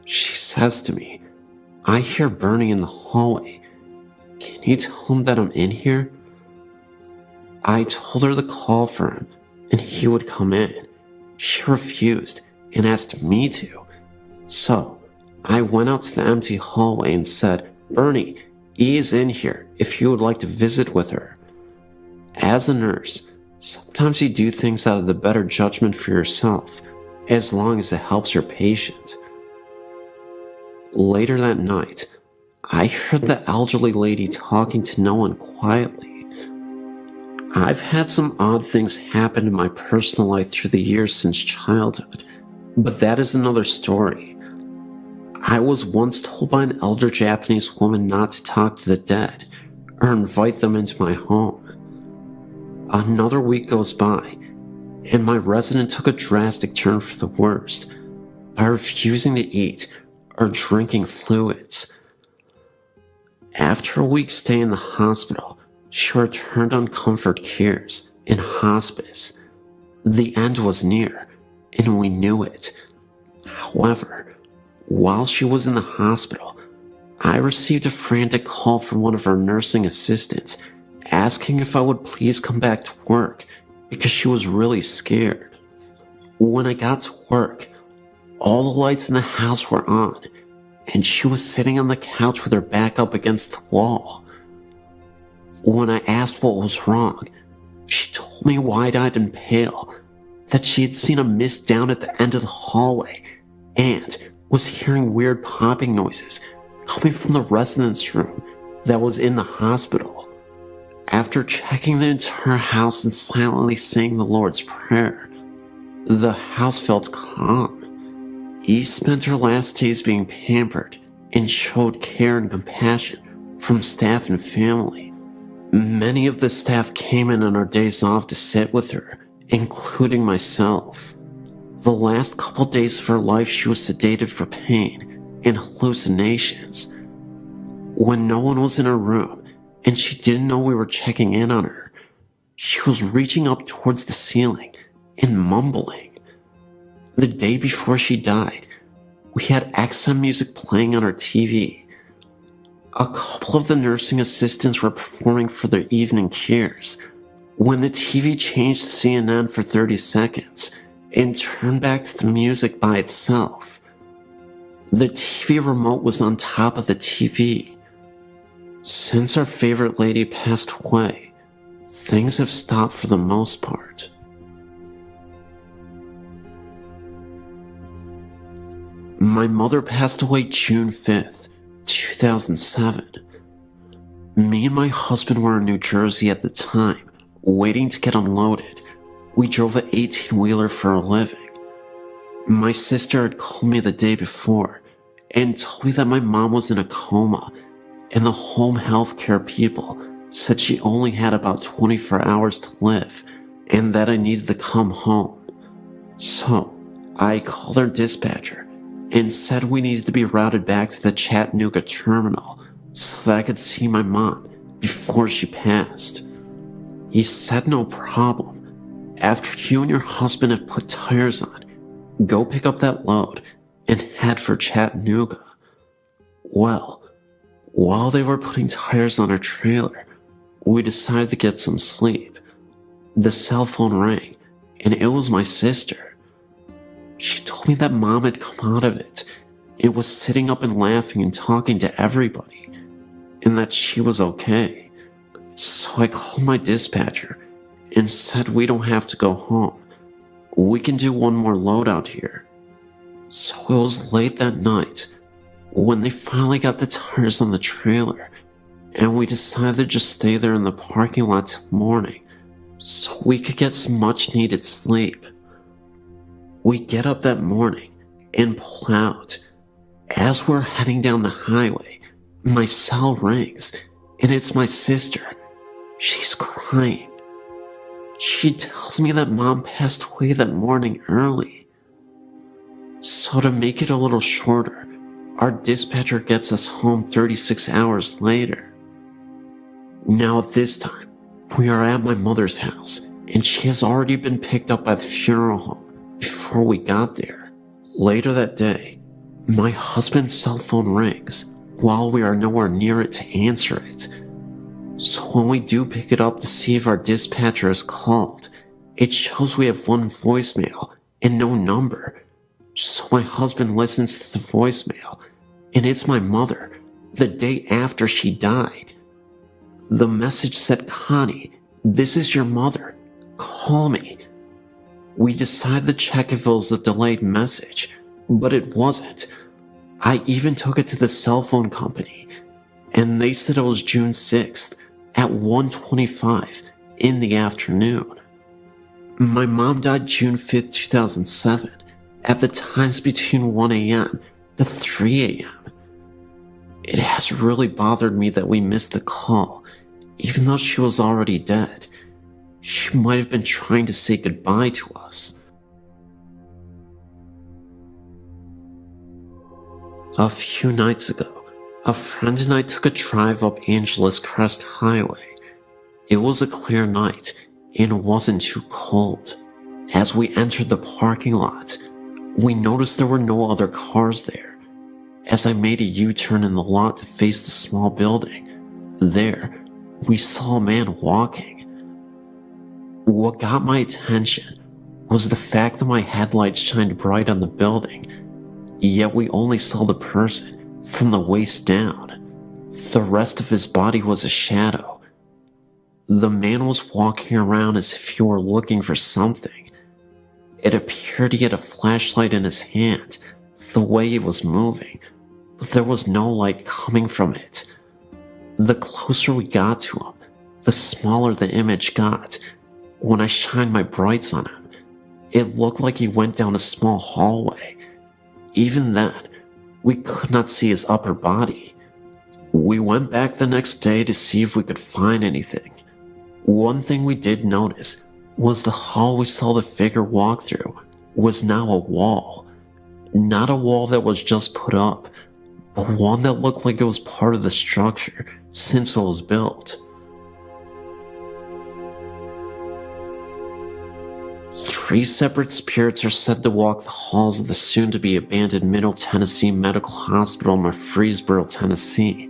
She says to me, "I hear Bernie in the hallway. Can you tell him that I'm in here?" I told her to call for him, and he would come in. She refused and asked me to. So, I went out to the empty hallway and said, "Bernie, E is in here if you would like to visit with her." As a nurse, Sometimes you do things out of the better judgment for yourself, as long as it helps your patient. Later that night, I heard the elderly lady talking to no one quietly. I've had some odd things happen in my personal life through the years since childhood, but that is another story. I was once told by an elder Japanese woman not to talk to the dead or invite them into my home. Another week goes by, and my resident took a drastic turn for the worst by refusing to eat or drinking fluids. After a week's stay in the hospital, she returned on comfort cares in hospice. The end was near, and we knew it. However, while she was in the hospital, I received a frantic call from one of her nursing assistants asking if I would please come back to work because she was really scared. When I got to work, all the lights in the house were on, and she was sitting on the couch with her back up against the wall. When I asked what was wrong, she told me wide-eyed and pale that she had seen a mist down at the end of the hallway and was hearing weird popping noises coming from the residence room that was in the hospital. After checking the entire house and silently saying the Lord's Prayer, the house felt calm. Eve spent her last days being pampered and showed care and compassion from staff and family. Many of the staff came in on our days off to sit with her, including myself. The last couple days of her life, she was sedated for pain and hallucinations. When no one was in her room and she didn't know we were checking in on her, she was reaching up towards the ceiling and mumbling. The day before she died, we had XM music playing on our TV. A couple of the nursing assistants were performing for their evening cares when the TV changed to CNN for 30 seconds and turned back to the music by itself. The TV remote was on top of the TV. Since our favorite lady passed away, things have stopped for the most part. My mother passed away June 5th, 2007. Me and my husband were in New Jersey at the time, waiting to get unloaded. We drove an 18-wheeler for a living. My sister had called me the day before and told me that my mom was in a coma, and the home health care people said she only had about 24 hours to live and that I needed to come home. So I called our dispatcher and said we needed to be routed back to the Chattanooga terminal so that I could see my mom before she passed. He said no problem. After you and your husband have put tires on, go pick up that load and head for Chattanooga. Well, while they were putting tires on our trailer, we decided to get some sleep. The cell phone rang, and it was my sister. She told me that Mom had come out of it. It was sitting up and laughing and talking to everybody, and that she was okay. So I called my dispatcher and said we don't have to go home. We can do one more load out here. So it was late that night when they finally got the tires on the trailer, and we decided to just stay there in the parking lot till morning so we could get some much needed sleep. We get up that morning and pull out. As we're heading down the highway, my cell rings, and it's my sister. She's crying. She tells me that Mom passed away that morning early. So to make it a little shorter, our dispatcher gets us home 36 hours later. Now at this time, we are at my mother's house, and she has already been picked up by the funeral home before we got there. Later that day, my husband's cell phone rings while we are nowhere near it to answer it. So when we do pick it up to see if our dispatcher has called, it shows we have one voicemail and no number. So my husband listens to the voicemail, and it's my mother, the day after she died. The message said, "Connie, this is your mother. call me. We decided to check if it was a delayed message, but it wasn't. I even took it to the cell phone company, and they said it was June 6th at 1:25 in the afternoon. My mom died June 5th, 2007, at the times between 1 a.m. to 3 a.m. It has really bothered me that we missed the call, even though she was already dead. She might have been trying to say goodbye to us. A few nights ago, a friend and I took a drive up Angeles Crest Highway. It was a clear night, and it wasn't too cold. As we entered the parking lot, we noticed there were no other cars there. As I made a U-turn in the lot to face the small building, there, we saw a man walking. What got my attention was the fact that my headlights shined bright on the building, yet we only saw the person from the waist down. The rest of his body was a shadow. The man was walking around as if he were looking for something. It appeared he had a flashlight in his hand, the way he was moving, but there was no light coming from it. The closer we got to him, the smaller the image got. When I shined my brights on him, it looked like he went down a small hallway. Even then, we could not see his upper body. We went back the next day to see if we could find anything. One thing we did notice was the hall we saw the figure walk through was now a wall. Not a wall that was just put up, but one that looked like it was part of the structure since it was built. 3 separate spirits are said to walk the halls of the soon-to-be abandoned Middle Tennessee Medical Hospital in Murfreesboro, Tennessee,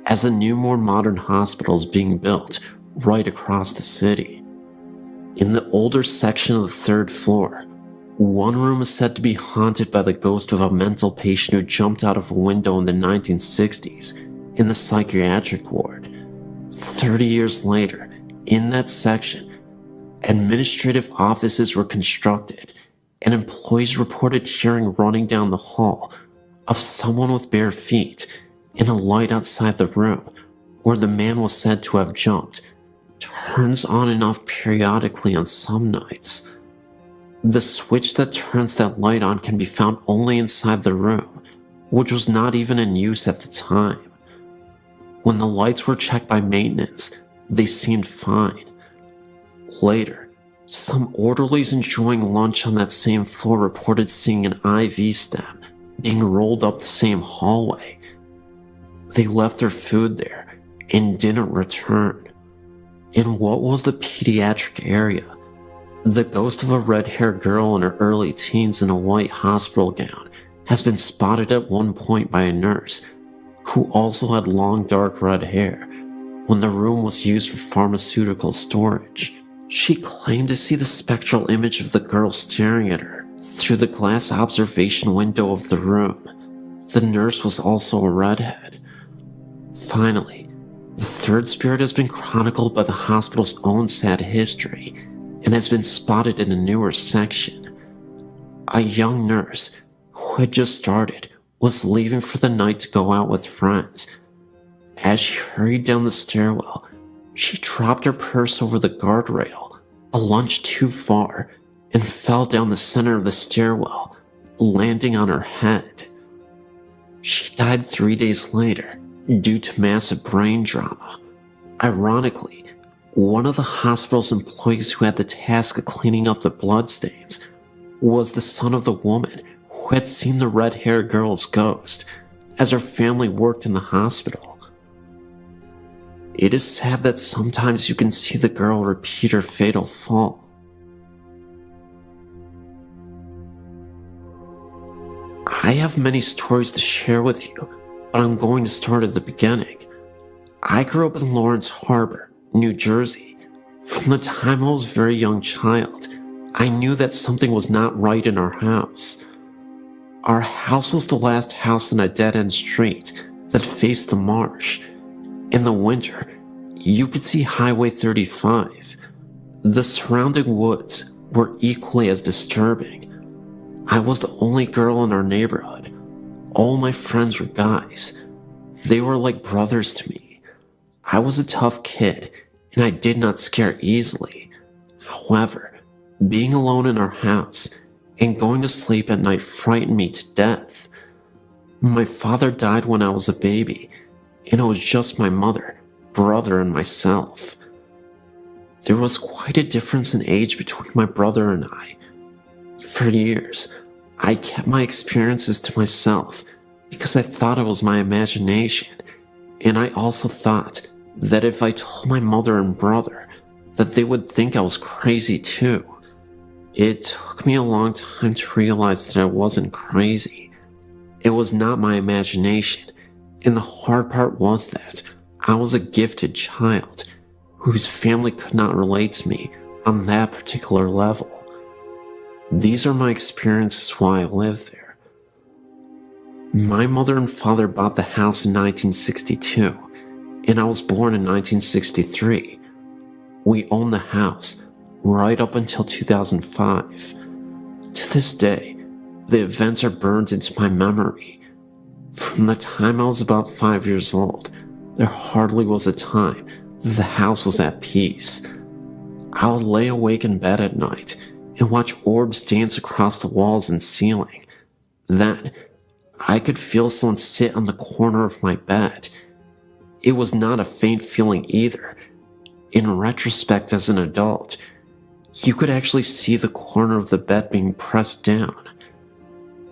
as a new, more modern hospital is being built right across the city. In the older section of the 3rd floor, one room is said to be haunted by the ghost of a mental patient who jumped out of a window in the 1960s in the psychiatric ward. 30 years later, in that section, administrative offices were constructed, and employees reported hearing running down the hall of someone with bare feet, and a light outside the room where the man was said to have jumped turns on and off periodically on some nights. The switch that turns that light on can be found only inside the room, which was not even in use at the time. When the lights were checked by maintenance, they seemed fine. Later, some orderlies enjoying lunch on that same floor reported seeing an IV stem being rolled up the same hallway. They left their food there and didn't return. In what was the pediatric area, the ghost of a red-haired girl in her early teens in a white hospital gown has been spotted at one point by a nurse who also had long dark red hair when the room was used for pharmaceutical storage. She claimed to see the spectral image of the girl staring at her through the glass observation window of the room. The nurse was also a redhead. Finally, the 3rd spirit has been chronicled by the hospital's own sad history and has been spotted in a newer section. A young nurse who had just started was leaving for the night to go out with friends. As she hurried down the stairwell, she dropped her purse over the guardrail, a lunge too far, and fell down the center of the stairwell, landing on her head. She died 3 days later due to massive brain trauma. Ironically, one of the hospital's employees who had the task of cleaning up the bloodstains was the son of the woman who had seen the red-haired girl's ghost as her family worked in the hospital. It is sad that sometimes you can see the girl repeat her fatal fall. I have many stories to share with you, but I'm going to start at the beginning. I grew up in Lawrence Harbor, New Jersey. From the time I was a very young child, I knew that something was not right in our house. Our house was the last house in a dead-end street that faced the marsh. In the winter, you could see Highway 35. The surrounding woods were equally as disturbing. I was the only girl in our neighborhood. All my friends were guys. They were like brothers to me. I was a tough kid, and I did not scare easily. However, being alone in our house and going to sleep at night frightened me to death. My father died when I was a baby, and it was just my mother, brother, and myself. There was quite a difference in age between my brother and I. For years, I kept my experiences to myself because I thought it was my imagination, and I also thought that if I told my mother and brother, that they would think I was crazy too. It took me a long time to realize that I wasn't crazy. It was not my imagination, and the hard part was that I was a gifted child whose family could not relate to me on that particular level. These are my experiences while I lived there. My mother and father bought the house in 1962, and I was born in 1963. We owned the house right up until 2005. To this day, the events are burned into my memory. From the time I was about 5 years old, there hardly was a time that the house was at peace. I would lay awake in bed at night and watch orbs dance across the walls and ceiling. Then, I could feel someone sit on the corner of my bed. It was not a faint feeling either. In retrospect, as an adult, you could actually see the corner of the bed being pressed down.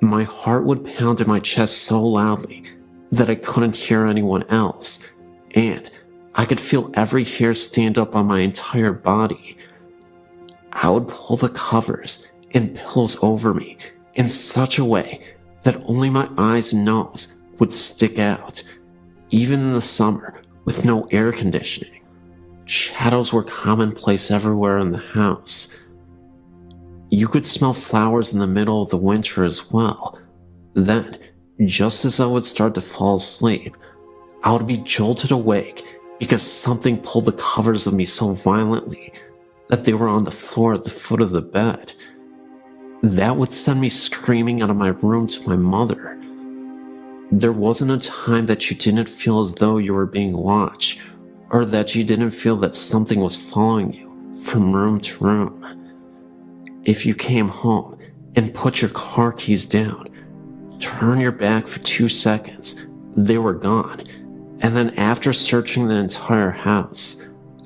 My heart would pound in my chest so loudly that I couldn't hear anyone else, and I could feel every hair stand up on my entire body. I would pull the covers and pillows over me in such a way that only my eyes and nose would stick out, even in the summer with no air conditioning. Shadows were commonplace everywhere in the house. You could smell flowers in the middle of the winter as well. Then, just as I would start to fall asleep, I would be jolted awake because something pulled the covers of me so violently that they were on the floor at the foot of the bed. That would send me screaming out of my room to my mother. There wasn't a time that you didn't feel as though you were being watched, or that you didn't feel that something was following you from room to room. If you came home and put your car keys down, turn your back for 2 seconds, they were gone, and then after searching the entire house,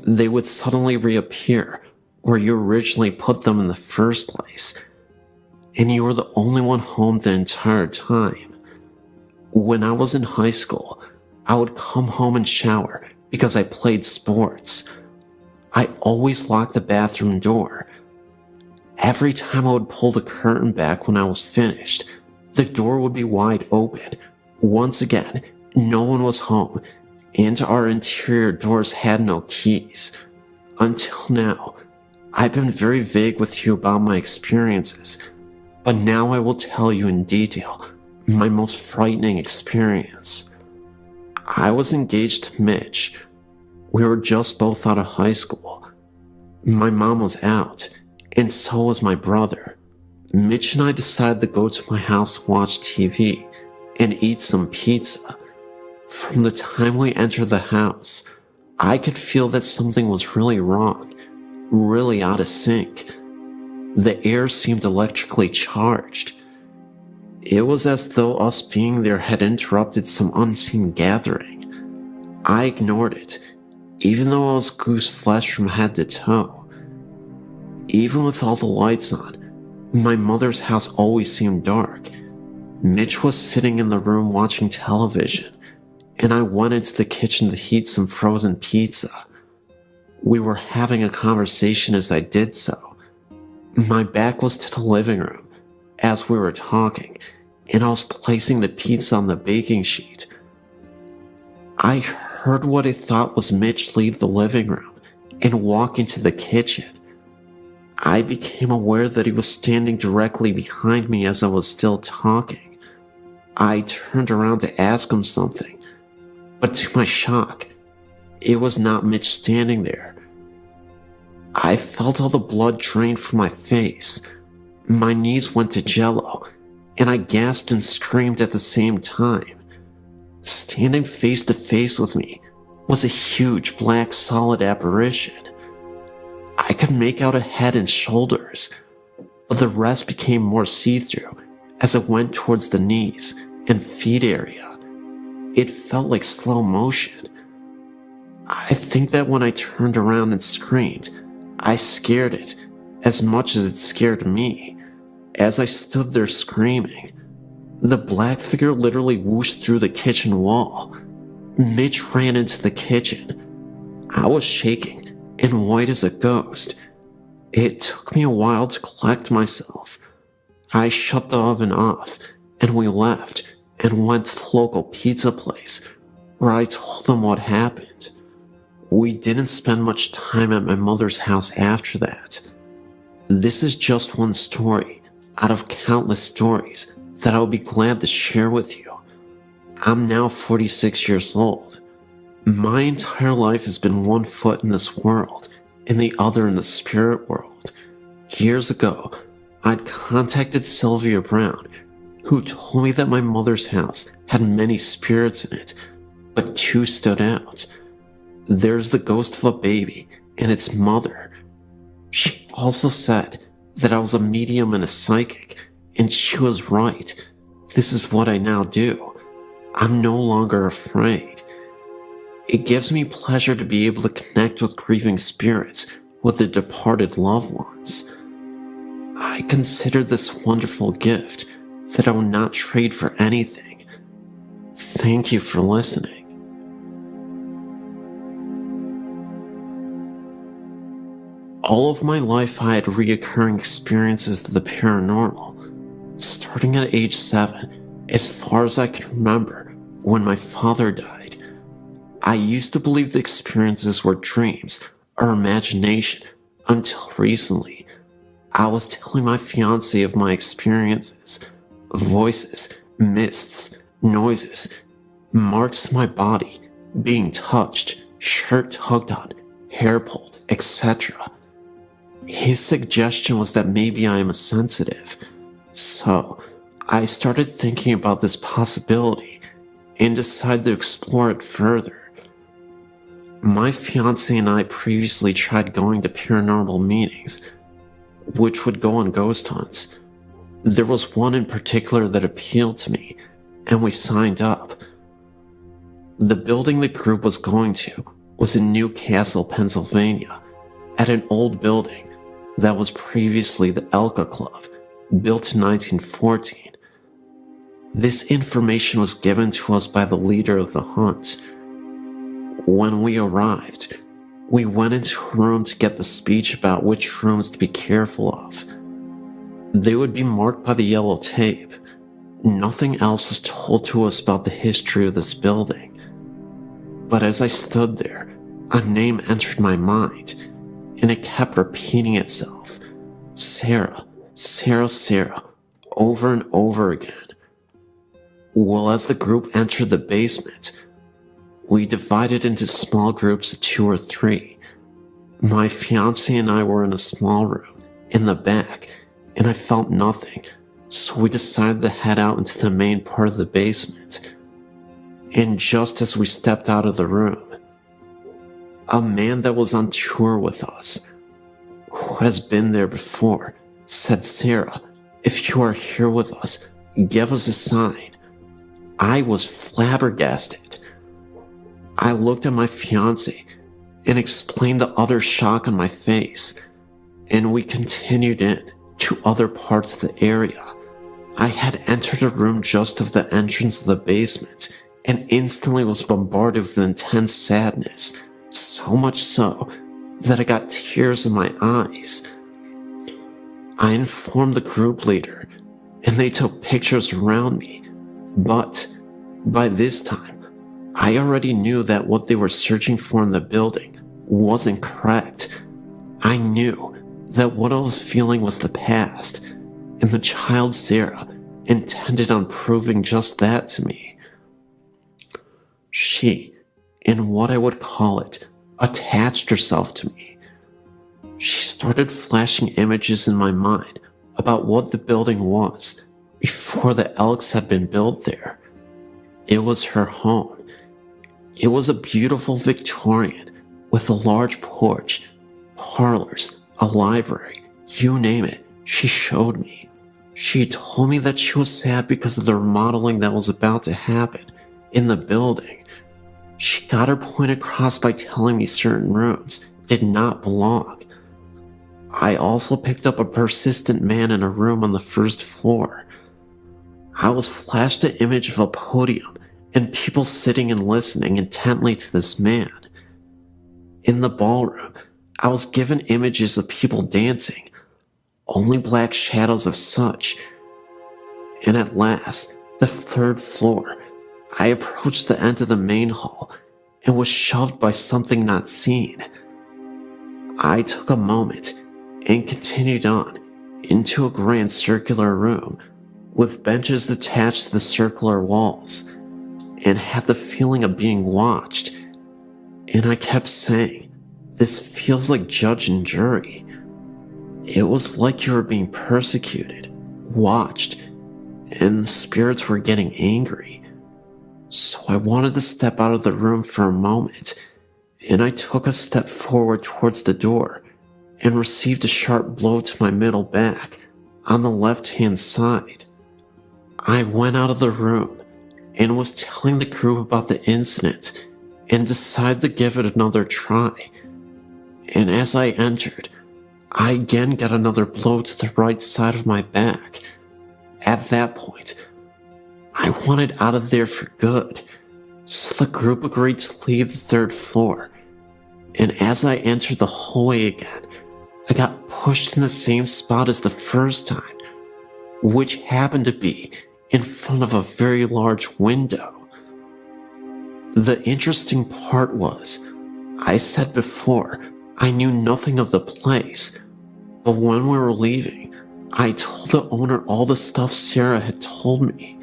they would suddenly reappear where you originally put them in the first place, and you were the only one home the entire time. When I was in high school, I would come home and shower because I played sports. I always locked the bathroom door. Every time I would pull the curtain back when I was finished, the door would be wide open. Once again, no one was home, and our interior doors had no keys. Until now, I've been very vague with you about my experiences, but now I will tell you in detail my most frightening experience. I was engaged to Mitch. We were just both out of high school. My mom was out, and so was my brother. Mitch and I decided to go to my house, watch TV, and eat some pizza. From the time we entered the house, I could feel that something was really wrong, really out of sync. The air seemed electrically charged. It was as though us being there had interrupted some unseen gathering. I ignored it, even though I was goose flesh from head to toe. Even with all the lights on, my mother's house always seemed dark. Mitch was sitting in the room watching television, and I went into the kitchen to heat some frozen pizza. We were having a conversation as I did so. My back was to the living room as we were talking, and I was placing the pizza on the baking sheet. I heard what I thought was Mitch leave the living room and walk into the kitchen. I became aware that he was standing directly behind me as I was still talking. I turned around to ask him something, but to my shock, it was not Mitch standing there. I felt all the blood drain from my face. My knees went to jello, and I gasped and screamed at the same time. Standing face to face with me was a huge black solid apparition. I could make out a head and shoulders, but the rest became more see-through as it went towards the knees and feet area. It felt like slow motion. I think that when I turned around and screamed, I scared it as much as it scared me. As I stood there screaming, the black figure literally whooshed through the kitchen wall. Mitch ran into the kitchen. I was shaking and white as a ghost. It took me a while to collect myself. I shut the oven off and we left and went to the local pizza place where I told them what happened. We didn't spend much time at my mother's house after that. This is just one story out of countless stories that I'll be glad to share with you. I'm now 46 years old. My entire life has been one foot in this world and the other in the spirit world. Years ago, I'd contacted Sylvia Brown, who told me that my mother's house had many spirits in it, but two stood out. There's the ghost of a baby and its mother. She also said that I was a medium and a psychic, and she was right. This is what I now do. I'm no longer afraid. It gives me pleasure to be able to connect with grieving spirits with their departed loved ones. I consider this wonderful gift that I will not trade for anything. Thank you for listening. All of my life I had reoccurring experiences of the paranormal, starting at age 7, as far as I can remember, when my father died. I used to believe the experiences were dreams or imagination until recently. I was telling my fiancé of my experiences, voices, mists, noises, marks in my body, being touched, shirt tugged on, hair pulled, etc. His suggestion was that maybe I am a sensitive, so I started thinking about this possibility and decided to explore it further. My fiancé and I previously tried going to paranormal meetings, which would go on ghost hunts. There was one in particular that appealed to me, and we signed up. The building the group was going to was in Newcastle, Pennsylvania, at an old building that was previously the Elka Club, built in 1914. This information was given to us by the leader of the hunt. When we arrived, we went into a room to get the speech about which rooms to be careful of. They would be marked by the yellow tape. Nothing else was told to us about the history of this building. But as I stood there, a name entered my mind, and it kept repeating itself. Sarah, Sarah, Sarah, over and over again. Well, as the group entered the basement, we divided into small groups of 2 or 3. My fiancé and I were in a small room in the back, and I felt nothing, so we decided to head out into the main part of the basement. And just as we stepped out of the room, a man that was on tour with us, who has been there before, said, "Sarah, if you are here with us, give us a sign." I was flabbergasted. I looked at my fiancé and explained the utter shock on my face, and we continued in to other parts of the area. I had entered a room just of the entrance of the basement and instantly was bombarded with intense sadness, so much so that I got tears in my eyes. I informed the group leader, and they took pictures around me, but by this time, I already knew that what they were searching for in the building wasn't correct. I knew that what I was feeling was the past, and the child Sarah intended on proving just that to me. She, in what I would call it, attached herself to me. She started flashing images in my mind about what the building was before the Elks had been built there. It was her home. It was a beautiful Victorian with a large porch, parlors, a library, you name it, she showed me. She told me that she was sad because of the remodeling that was about to happen in the building. She got her point across by telling me certain rooms did not belong. I also picked up a persistent man in a room on the first floor. I was flashed an image of a podium and people sitting and listening intently to this man. In the ballroom, I was given images of people dancing, only black shadows of such. And at last, the third floor, I approached the end of the main hall and was shoved by something not seen. I took a moment and continued on into a grand circular room with benches attached to the circular walls, and had the feeling of being watched. And I kept saying, this feels like judge and jury. It was like you were being persecuted, watched, and the spirits were getting angry. So I wanted to step out of the room for a moment, and I took a step forward towards the door and received a sharp blow to my middle back on the left-hand side. I went out of the room and was telling the group about the incident and decided to give it another try. And as I entered, I again got another blow to the right side of my back. At that point, I wanted out of there for good, so the group agreed to leave the third floor. And as I entered the hallway again, I got pushed in the same spot as the first time, which happened to be in front of a very large window. The interesting part was, I said before, I knew nothing of the place, but when we were leaving, I told the owner all the stuff Sarah had told me.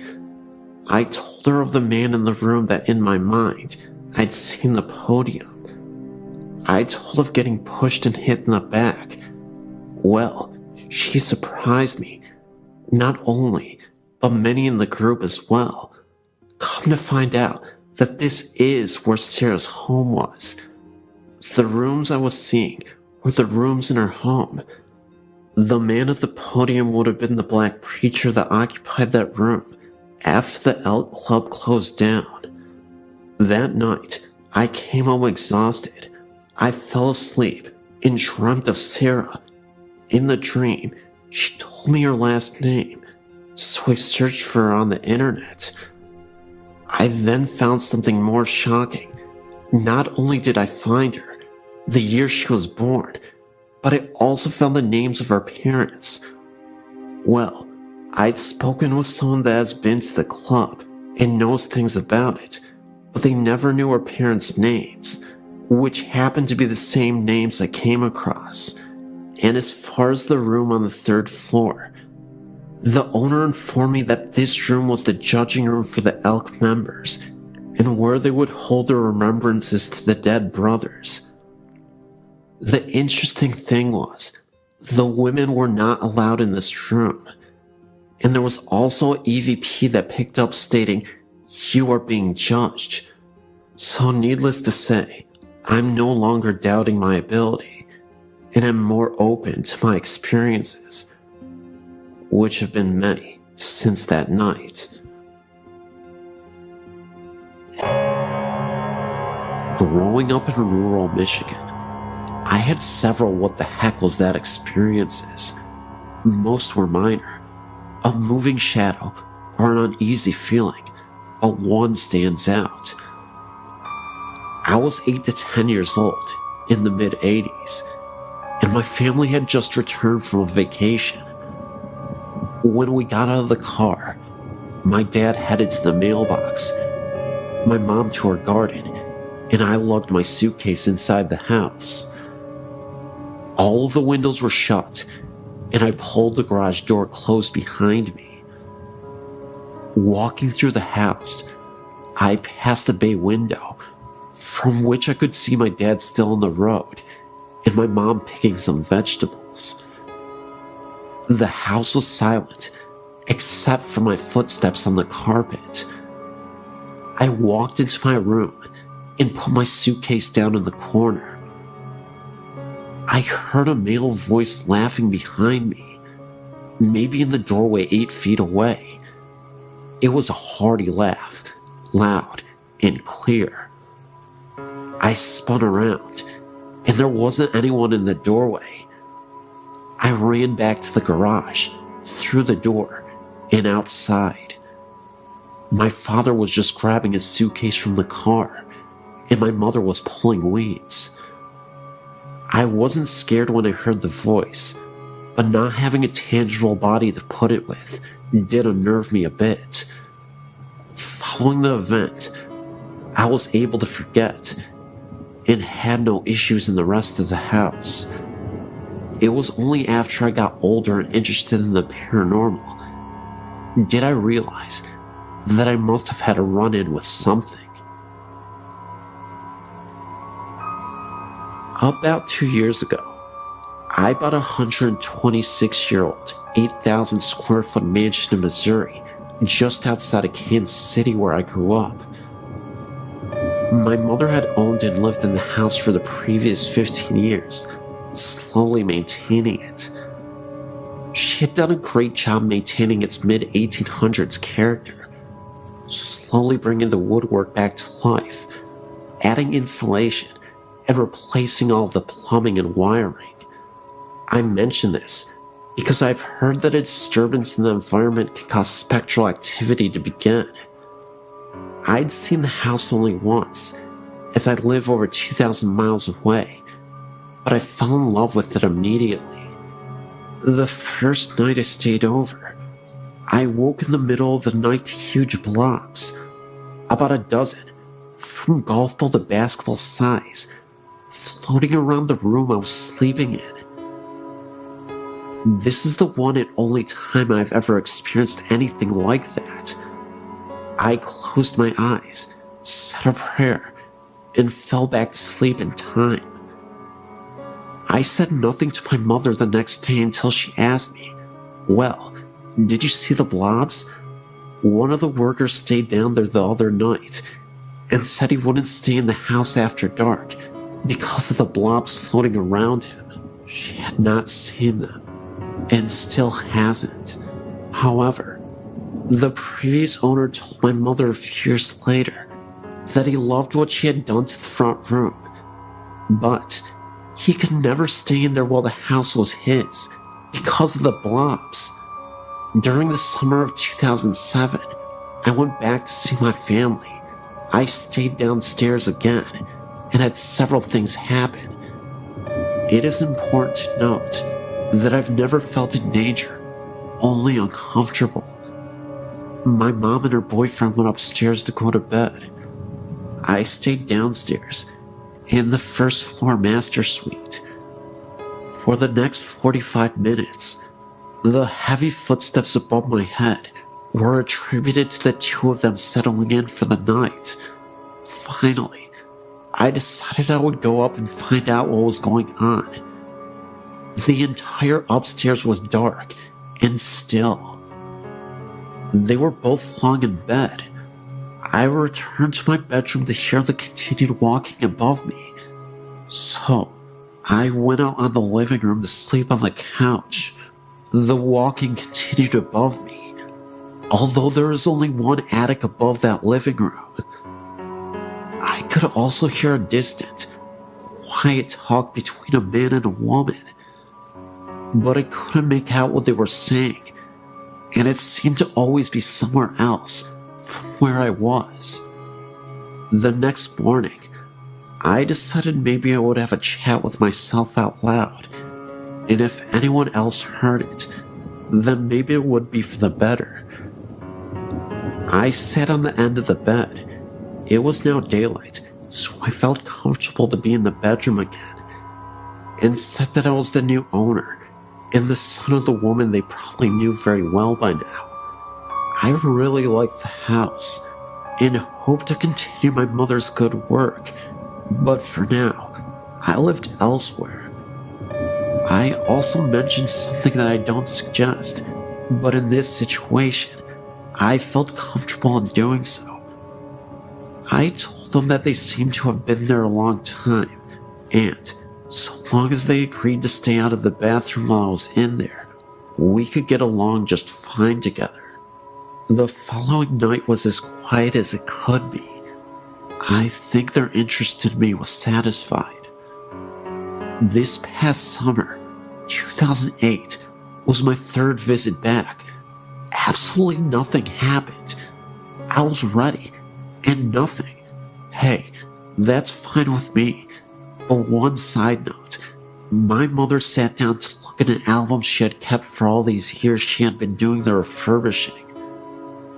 I told her of the man in the room that in my mind, I'd seen the podium. I told of getting pushed and hit in the back. Well, she surprised me, not only, but many in the group as well. Come to find out that this is where Sarah's home was. The rooms I was seeing were the rooms in her home. The man at the podium would have been the black preacher that occupied that room after the Elk Club closed down. That night, I came home exhausted. I fell asleep and dreamt of Sarah. In the dream, she told me her last name, so I searched for her on the internet. I then found something more shocking. Not only did I find her, the year she was born, but I also found the names of her parents. Well, I'd spoken with someone that has been to the club and knows things about it, but they never knew her parents' names, which happened to be the same names I came across. And as far as the room on the third floor, the owner informed me that this room was the judging room for the Elk members, and where they would hold their remembrances to the dead brothers. The interesting thing was, the women were not allowed in this room, and there was also an EVP that picked up stating, "You are being judged." So needless to say, I'm no longer doubting my ability, and am more open to my experiences, which have been many since that night. Growing up in rural Michigan, I had several what the heck was that experiences. Most were minor, a moving shadow or an uneasy feeling, but one stands out. I was 8 to 10 years old in the mid-80s, and my family had just returned from a vacation. When we got out of the car, my dad headed to the mailbox, my mom to her garden, and I lugged my suitcase inside the house. All of the windows were shut, and I pulled the garage door closed behind me. Walking through the house, I passed the bay window, from which I could see my dad still on the road, and my mom picking some vegetables. The house was silent, except for my footsteps on the carpet. I walked into my room and put my suitcase down in the corner. I heard a male voice laughing behind me, maybe in the doorway 8 feet away. It was a hearty laugh, loud and clear. I spun around, and there wasn't anyone in the doorway. I ran back to the garage, through the door, and outside. My father was just grabbing his suitcase from the car, and my mother was pulling weeds. I wasn't scared when I heard the voice, but not having a tangible body to put it with did unnerve me a bit. Following the event, I was able to forget and had no issues in the rest of the house. It was only after I got older and interested in the paranormal did I realize that I must have had a run-in with something. About 2 years ago, I bought a 126-year-old, 8,000 square foot mansion in Missouri, just outside of Kansas City where I grew up. My mother had owned and lived in the house for the previous 15 years, slowly maintaining it. She had done a great job maintaining its mid-1800s character, slowly bringing the woodwork back to life, adding insulation, and replacing all of the plumbing and wiring. I mention this because I've heard that a disturbance in the environment can cause spectral activity to begin. I'd seen the house only once, as I live over 2,000 miles away, but I fell in love with it immediately. The first night I stayed over, I woke in the middle of the night to huge blobs, about a dozen, from golf ball to basketball size, floating around the room I was sleeping in. This is the one and only time I've ever experienced anything like that. I closed my eyes, said a prayer, and fell back to sleep in time. I said nothing to my mother the next day until she asked me, "Well, did you see the blobs?" One of the workers stayed down there the other night and said he wouldn't stay in the house after dark because of the blobs floating around him. She had not seen them, and still hasn't. However, the previous owner told my mother a few years later that he loved what she had done to the front room, but he could never stay in there while the house was his because of the blobs. During the summer of 2007, I went back to see my family. I stayed downstairs again and had several things happen. It is important to note that I've never felt in danger, only uncomfortable. My mom and her boyfriend went upstairs to go to bed. I stayed downstairs in the first floor master suite. For the next 45 minutes, the heavy footsteps above my head were attributed to the two of them settling in for the night. Finally, I decided I would go up and find out what was going on. The entire upstairs was dark and still. They were both lying in bed. I returned to my bedroom to hear the continued walking above me. So, I went out on the living room to sleep on the couch. The walking continued above me, although there is only one attic above that living room. I could also hear a distant, quiet talk between a man and a woman, but I couldn't make out what they were saying, and it seemed to always be somewhere else from where I was. The next morning, I decided maybe I would have a chat with myself out loud, and if anyone else heard it, then maybe it would be for the better. I sat on the end of the bed. It was now daylight, so I felt comfortable to be in the bedroom again, and said that I was the new owner and the son of the woman they probably knew very well by now. I really liked the house and hoped to continue my mother's good work, but for now, I lived elsewhere I also mentioned something that I don't suggest, but in this situation, I felt comfortable in doing so. I told them that they seemed to have been there a long time, and so long as they agreed to stay out of the bathroom while I was in there, we could get along just fine together. The following night was as quiet as it could be. I think their interest in me was satisfied. This past summer, 2008, was my third visit back. Absolutely nothing happened. I was ready, and nothing. Hey, that's fine with me. But one side note, my mother sat down to look at an album she had kept for all these years she had been doing the refurbishing.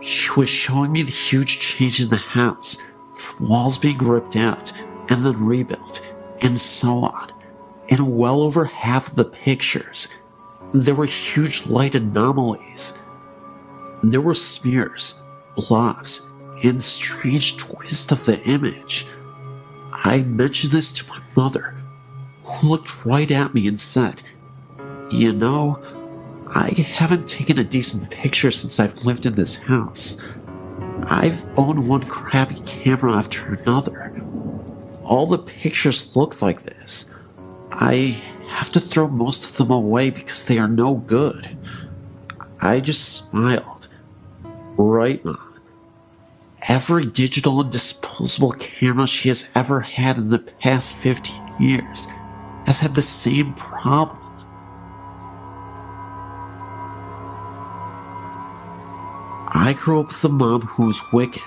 She was showing me the huge change in the house, from walls being ripped out and then rebuilt, and so on. In well over half of the pictures, there were huge light anomalies. There were smears, blobs, and strange twists of the image. I mentioned this to my mother, who looked right at me and said, "You know, I haven't taken a decent picture since I've lived in this house. I've owned one crappy camera after another. All the pictures look like this. I have to throw most of them away because they are no good." I just smiled. Right, Mom. Every digital and disposable camera she has ever had in the past 15 years has had the same problem. I grew up with a mom who is wicked,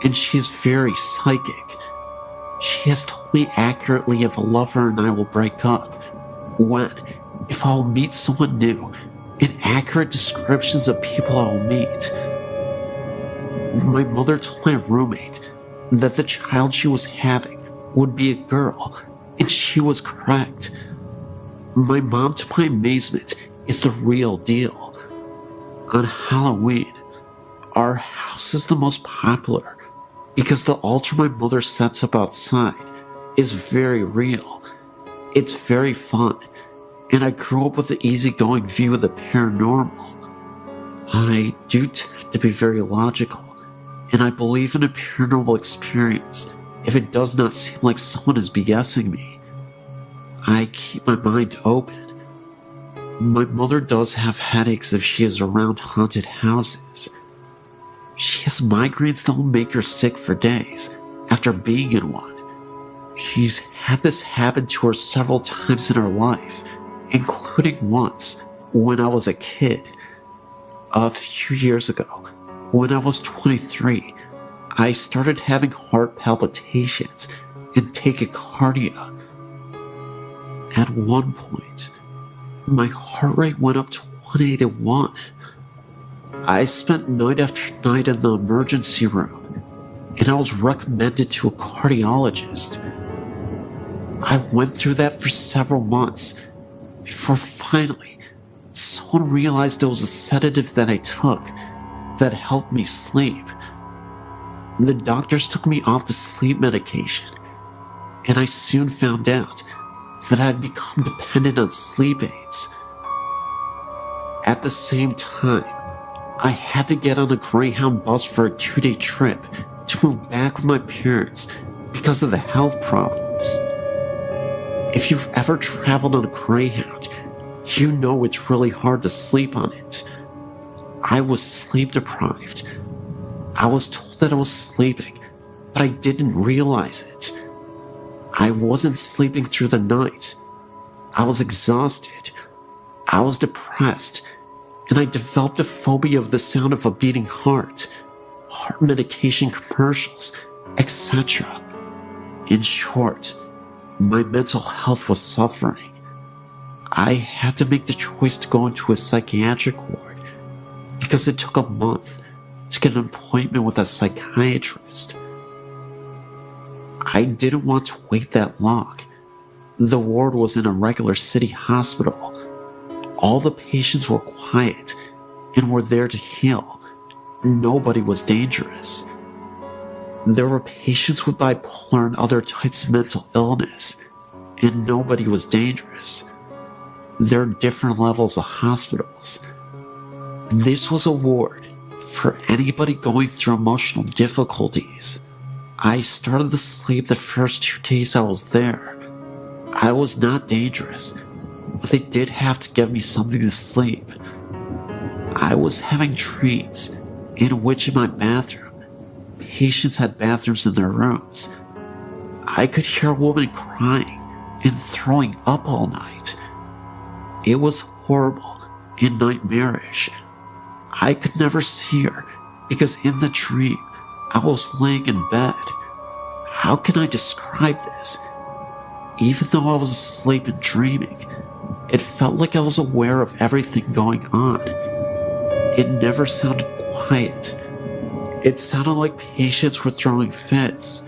and she is very psychic. She has told me accurately if a lover and I will break up, when, if I will meet someone new, and accurate descriptions of people I will meet. My mother told my roommate that the child she was having would be a girl, and she was correct. My mom, to my amazement, is the real deal. On Halloween, our house is the most popular because the altar my mother sets up outside is very real. It's very fun, and I grew up with an easygoing view of the paranormal. I do tend to be very logical, and I believe in a paranormal experience if it does not seem like someone is BSing me. I keep my mind open. My mother does have headaches if she is around haunted houses. She has migraines that will make her sick for days after being in one. She's had this happen to her several times in her life, including once when I was a kid. A few years ago, when I was 23, I started having heart palpitations and tachycardia. At one point, my heart rate went up to 181. I spent night after night in the emergency room, and I was recommended to a cardiologist. I went through that for several months before finally someone realized it was a sedative that I took that helped me sleep. The doctors took me off the sleep medication, and I soon found out that I had become dependent on sleep aids. At the same time, I had to get on a Greyhound bus for a 2-day trip to move back with my parents because of the health problems. If you've ever traveled on a Greyhound, you know it's really hard to sleep on it. I was sleep deprived. I was told that I was sleeping, but I didn't realize it. I wasn't sleeping through the night. I was exhausted. I was depressed, and I developed a phobia of the sound of a beating heart medication commercials, etc. In short, my mental health was suffering. I had to make the choice to go into a psychiatric ward because it took a month to get an appointment with a psychiatrist. I didn't want to wait that long. The ward was in a regular city hospital. All the patients were quiet and were there to heal. Nobody was dangerous. There were patients with bipolar and other types of mental illness, and nobody was dangerous. There are different levels of hospitals. This was a ward for anybody going through emotional difficulties. I started to sleep the first 2 days I was there. I was not dangerous, but they did have to give me something to sleep. I was having dreams in which in my bathroom, patients had bathrooms in their rooms. I could hear a woman crying and throwing up all night. It was horrible and nightmarish. I could never see her because in the dream, I was laying in bed. How can I describe this? Even though I was asleep and dreaming, it felt like I was aware of everything going on. It never sounded quiet. It sounded like patients were throwing fits,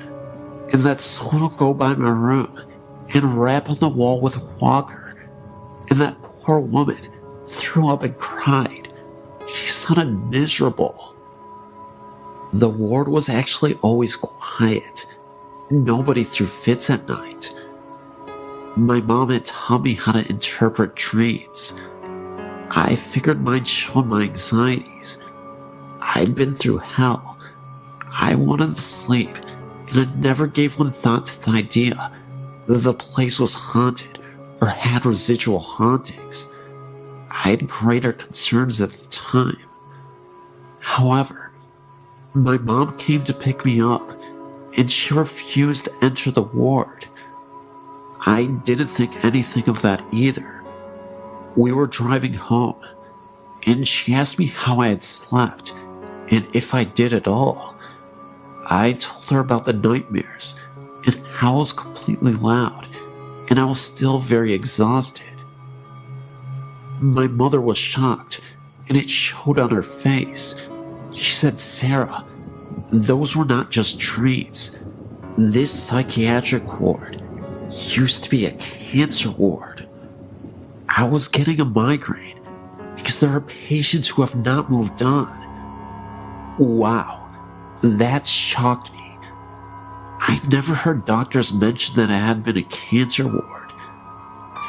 and that someone would go by my room and rap on the wall with a walker, and that poor woman threw up and cried. She sounded miserable. The ward was actually always quiet. Nobody threw fits at night. My mom had taught me how to interpret dreams. I figured mine showed my anxieties. I'd been through hell. I wanted to sleep, and I never gave one thought to the idea that the place was haunted or had residual hauntings. I had greater concerns at the time. However, my mom came to pick me up, and she refused to enter the ward. I didn't think anything of that either. We were driving home, and she asked me how I had slept, and if I did at all. I told her about the nightmares, and how I was completely loud, and I was still very exhausted. My mother was shocked, and it showed on her face. She said, "Sarah, those were not just dreams. This psychiatric ward used to be a cancer ward." I was getting a migraine because there are patients who have not moved on. Wow, that shocked me. I'd never heard doctors mention that I had been a cancer ward.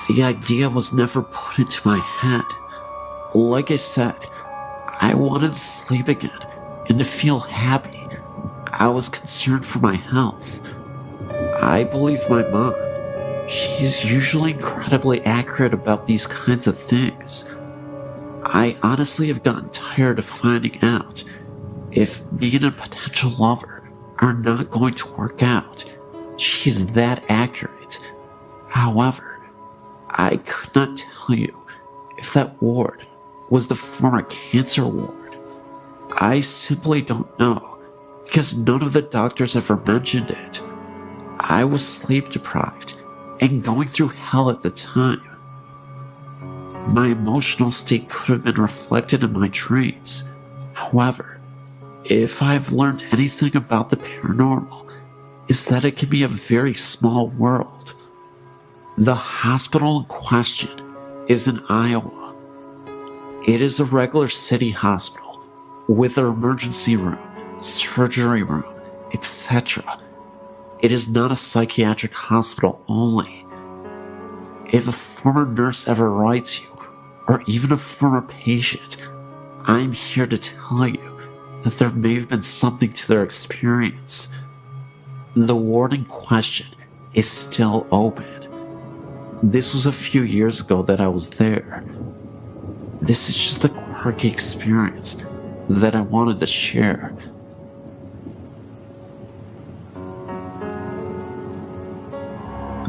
The idea was never put into my head. Like I said, I wanted to sleep again and to feel happy. I was concerned for my health. I believe my mom. She's usually incredibly accurate about these kinds of things. I honestly have gotten tired of finding out if me and a potential lover are not going to work out. She's that accurate. However, I could not tell you if that ward was the former cancer ward. I simply don't know because none of the doctors ever mentioned it. I was sleep deprived and going through hell at the time. My emotional state could have been reflected in my dreams. However, if I've learned anything about the paranormal, is that it can be a very small world. The hospital in question is in Iowa. It is a regular city hospital with an emergency room, surgery room, etc. It is not a psychiatric hospital only. If a former nurse ever writes you, or even a former patient, I'm here to tell you that there may have been something to their experience. The ward in question is still open. This was a few years ago that I was there. This is just a quirky experience that I wanted to share.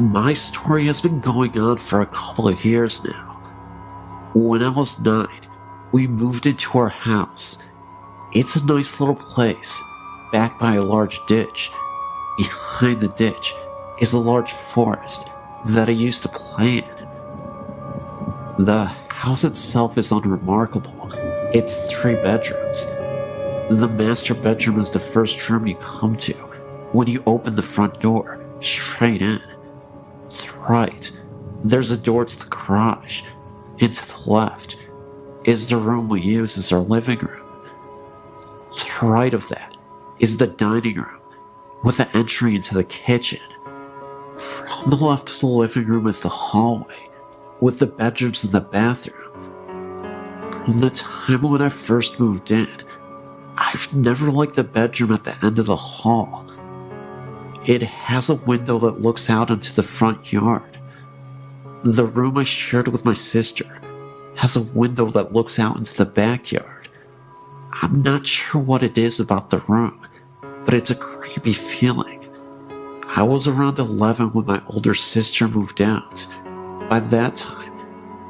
My story has been going on for a couple of years now. When I was 9, we moved into our house. It's a nice little place, backed by a large ditch. Behind the ditch is a large forest that I used to play in. The house itself is unremarkable. It's 3 bedrooms. The master bedroom is the first room you come to when you open the front door, straight in. To the right, there's a door to the garage, and to the left is the room we use as our living room. To the right of that is the dining room, with the entry into the kitchen. From the left of the living room is the hallway, with the bedrooms and the bathroom. From the time when I first moved in, I've never liked the bedroom at the end of the hall. It has a window that looks out into the front yard. The room I shared with my sister has a window that looks out into the backyard. I'm not sure what it is about the room, but it's a creepy feeling. I was around 11 when my older sister moved out. By that time,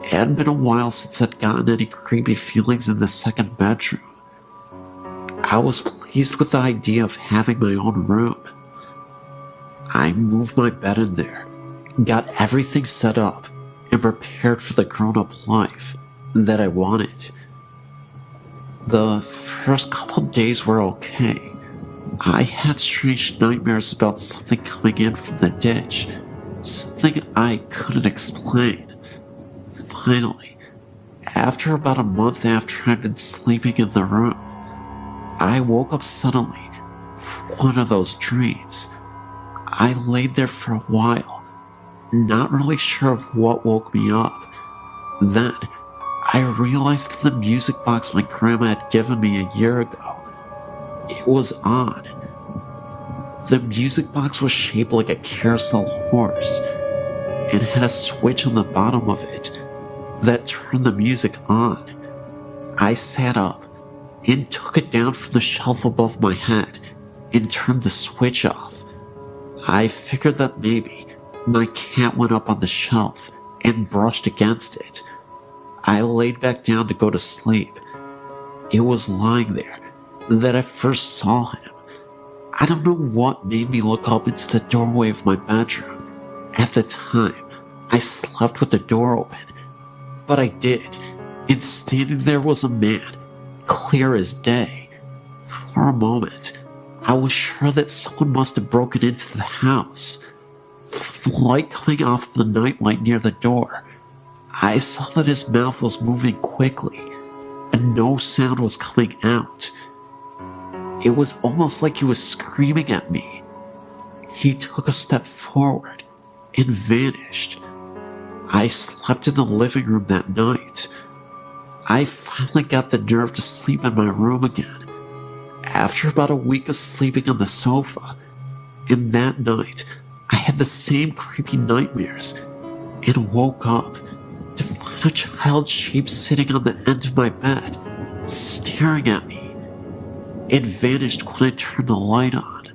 it had been a while since I'd gotten any creepy feelings in the second bedroom. I was pleased with the idea of having my own room. I moved my bed in there, got everything set up, and prepared for the grown-up life that I wanted. The first couple days were okay. I had strange nightmares about something coming in from the ditch, something I couldn't explain. Finally, after about a month after I'd been sleeping in the room, I woke up suddenly from one of those dreams. I laid there for a while, not really sure of what woke me up. Then, I realized that the music box my grandma had given me a year ago, it was on. The music box was shaped like a carousel horse and had a switch on the bottom of it that turned the music on. I sat up and took it down from the shelf above my head and turned the switch off. I figured that maybe my cat went up on the shelf and brushed against it. I laid back down to go to sleep. It was lying there that I first saw him. I don't know what made me look up into the doorway of my bedroom. At the time, I slept with the door open, but I did, and standing there was a man, clear as day. For a moment, I was sure that someone must have broken into the house. With the light coming off the nightlight near the door, I saw that his mouth was moving quickly, and no sound was coming out. It was almost like he was screaming at me. He took a step forward and vanished. I slept in the living room that night. I finally got the nerve to sleep in my room again, after about a week of sleeping on the sofa. And that night, I had the same creepy nightmares and woke up to find a child shape sitting on the end of my bed, staring at me. It vanished when I turned the light on.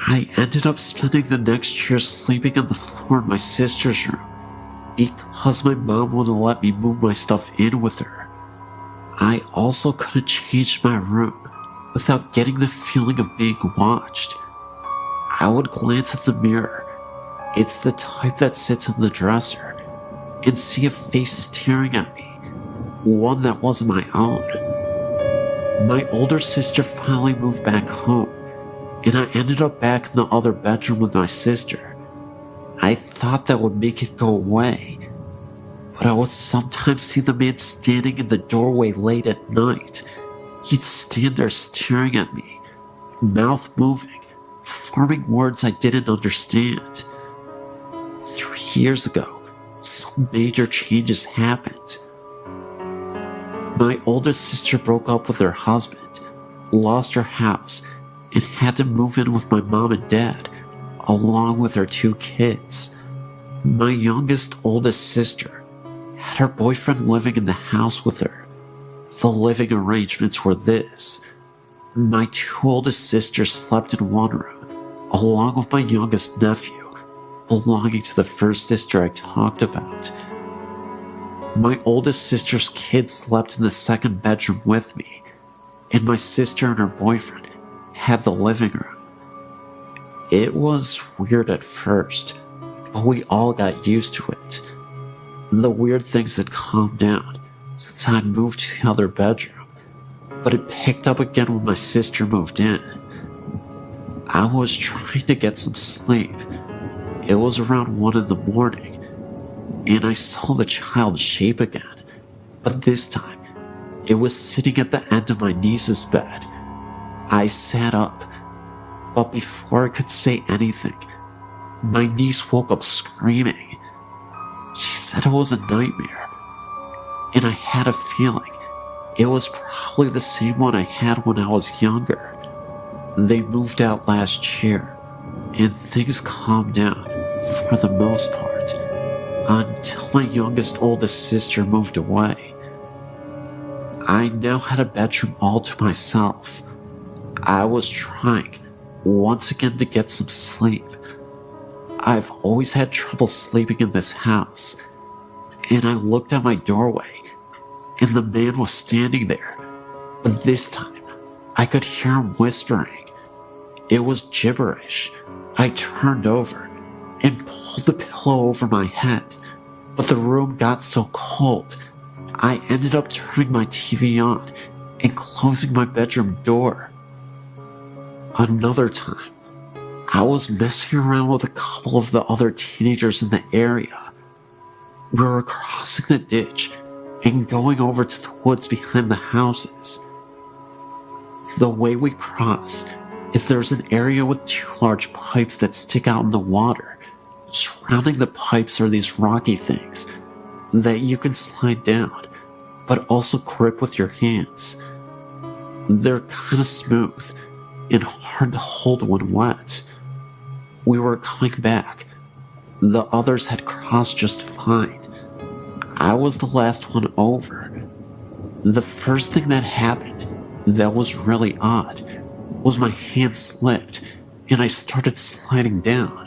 I ended up spending the next year sleeping on the floor in my sister's room because my mom wouldn't let me move my stuff in with her. I also couldn't change my room without getting the feeling of being watched. I would glance at the mirror, it's the type that sits on the dresser, and see a face staring at me, one that wasn't my own. My older sister finally moved back home, and I ended up back in the other bedroom with my sister. I thought that would make it go away, but I would sometimes see the man standing in the doorway late at night. He'd stand there staring at me, mouth moving, forming words I didn't understand. 3 years ago, some major changes happened. My oldest sister broke up with her husband, lost her house, and had to move in with my mom and dad, along with her 2 kids. My oldest sister had her boyfriend living in the house with her. The living arrangements were this. My 2 oldest sisters slept in one room, along with my youngest nephew, belonging to the first sister I talked about. My oldest sister's kids slept in the second bedroom with me, and my sister and her boyfriend had the living room. It was weird at first, but we all got used to it. The weird things had calmed down since I'd moved to the other bedroom, but it picked up again when my sister moved in. I was trying to get some sleep. It was around 1 in the morning, and I saw the child's shape again, but this time, it was sitting at the end of my niece's bed. I sat up, but before I could say anything, my niece woke up screaming. She said it was a nightmare, and I had a feeling it was probably the same one I had when I was younger. They moved out last year, and things calmed down for the most part, until my oldest sister moved away. I now had a bedroom all to myself. I was trying once again to get some sleep. I've always had trouble sleeping in this house, and I looked at my doorway, and the man was standing there, but this time I could hear him whispering. It was gibberish. I turned over and pulled the pillow over my head, but the room got so cold, I ended up turning my TV on and closing my bedroom door. Another time, I was messing around with a couple of the other teenagers in the area. We were crossing the ditch and going over to the woods behind the houses. The way we cross is there's an area with two large pipes that stick out in the water. Surrounding the pipes are these rocky things that you can slide down, but also grip with your hands. They're kind of smooth and hard to hold when wet. We were coming back. The others had crossed just fine. I was the last one over. The first thing that happened that was really odd was my hand slipped and I started sliding down.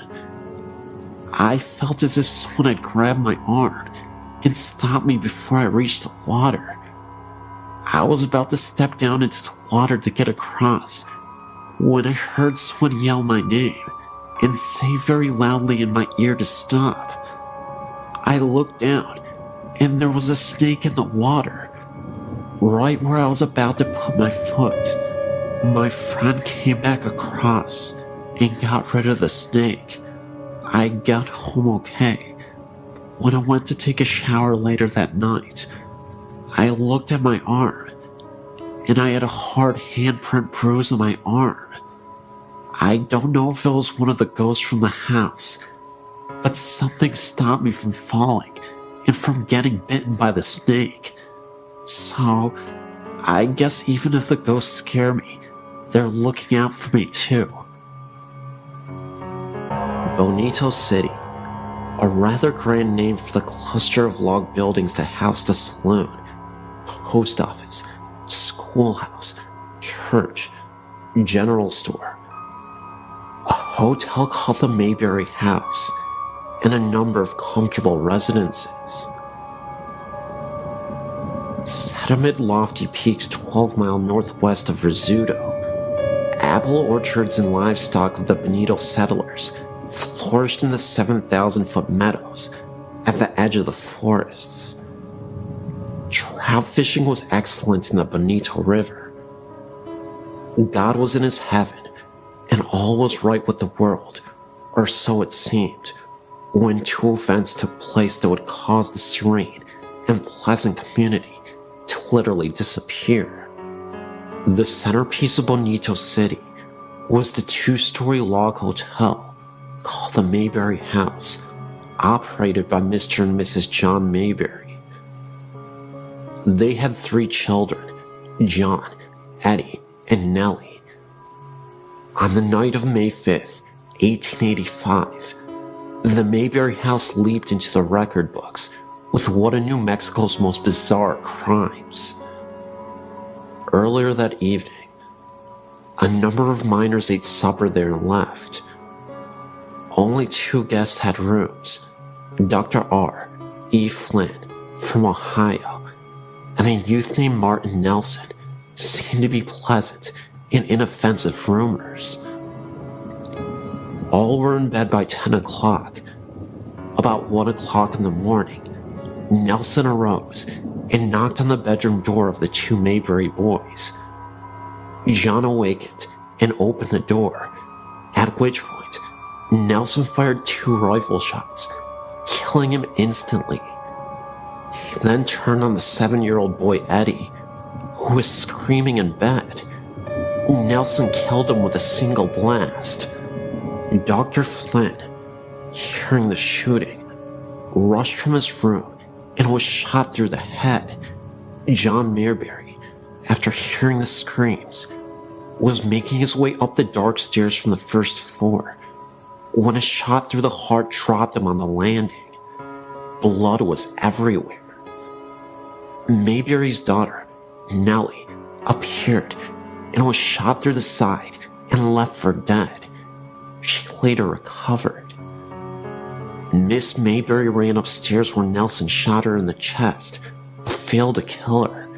I felt as if someone had grabbed my arm and stopped me before I reached the water. I was about to step down into the water to get across when I heard someone yell my name and say very loudly in my ear to stop. I looked down and there was a snake in the water, right where I was about to put my foot. My friend came back across and got rid of the snake. I got home okay. When I went to take a shower later that night, I looked at my arm, and I had a hard handprint bruise on my arm. I don't know if it was one of the ghosts from the house, but something stopped me from falling and from getting bitten by the snake. So, I guess even if the ghosts scare me, they're looking out for me too. Bonito City, a rather grand name for the cluster of log buildings that housed a saloon, post office, schoolhouse, church, general store, a hotel called the Mayberry House, and a number of comfortable residences. Set amid lofty peaks 12-mile northwest of Rizzuto, apple orchards and livestock of the Bonito settlers flourished in the 7,000-foot meadows at the edge of the forests. Trout fishing was excellent in the Bonito River. God was in his heaven, and all was right with the world, or so it seemed, when two events took place that would cause the serene and pleasant community to literally disappear. The centerpiece of Bonito City was the two-story log hotel called the Mayberry House, operated by Mr. and Mrs. John Mayberry. They had 3 children, John, Eddie, and Nellie. On the night of May 5th, 1885, the Mayberry House leaped into the record books with one of New Mexico's most bizarre crimes. Earlier that evening, a number of miners ate supper there and left. Only 2 guests had rooms, Dr. R. E. Flynn from Ohio, and a youth named Martin Nelson seemed to be pleasant and inoffensive roomers. All were in bed by 10 o'clock. About 1 o'clock in the morning, Nelson arose and knocked on the bedroom door of the 2 Mayberry boys. John awakened and opened the door, at which point Nelson fired 2 rifle shots, killing him instantly. He then turned on the 7-year-old boy Eddie, who was screaming in bed. Nelson killed him with a single blast. Dr. Flynn, hearing the shooting, rushed from his room and was shot through the head. John Mayberry, after hearing the screams, was making his way up the dark stairs from the first floor when a shot through the heart dropped him on the landing. Blood was everywhere. Mayberry's daughter, Nellie, appeared and was shot through the side and left for dead. She later recovered. Miss Mayberry ran upstairs where Nelson shot her in the chest, but failed to kill her.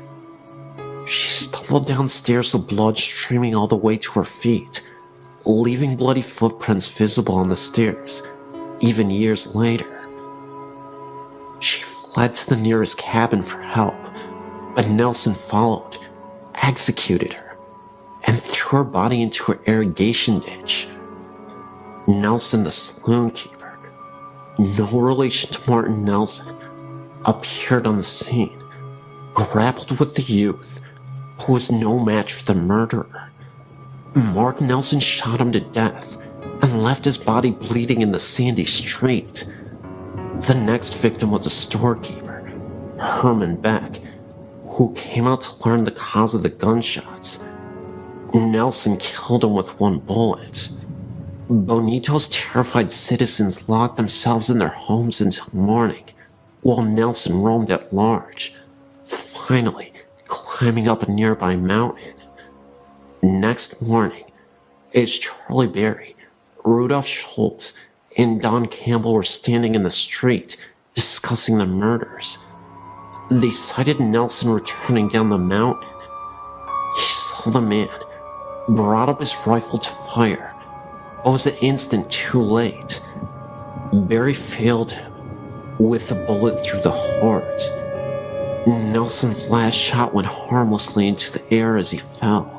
She stumbled downstairs with blood streaming all the way to her feet, leaving bloody footprints visible on the stairs, even years later. She fled to the nearest cabin for help, but Nelson followed, executed her, and threw her body into an irrigation ditch. Nelson, the saloon keeper, no relation to Martin Nelson, appeared on the scene, grappled with the youth, who was no match for the murderer. Mark Nelson shot him to death and left his body bleeding in the sandy street. The next victim was a storekeeper, Herman Beck, who came out to learn the cause of the gunshots. Nelson killed him with one bullet. Bonito's terrified citizens locked themselves in their homes until morning, while Nelson roamed at large, finally climbing up a nearby mountain. Next morning, as Charlie Berry, Rudolph Schultz, and Don Campbell were standing in the street discussing the murders, they sighted Nelson returning down the mountain. He saw the man, brought up his rifle to fire, but was an instant too late. Berry failed him with a bullet through the heart. Nelson's last shot went harmlessly into the air as he fell.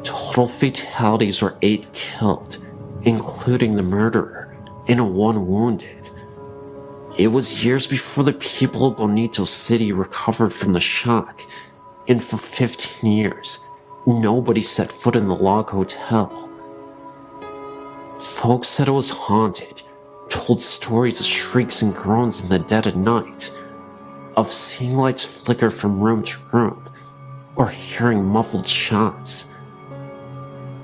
Total fatalities were 8 killed, including the murderer, and 1 wounded. It was years before the people of Bonito City recovered from the shock, and for 15 years, nobody set foot in the log hotel. Folks said it was haunted, told stories of shrieks and groans in the dead of night, of seeing lights flicker from room to room, or hearing muffled shots.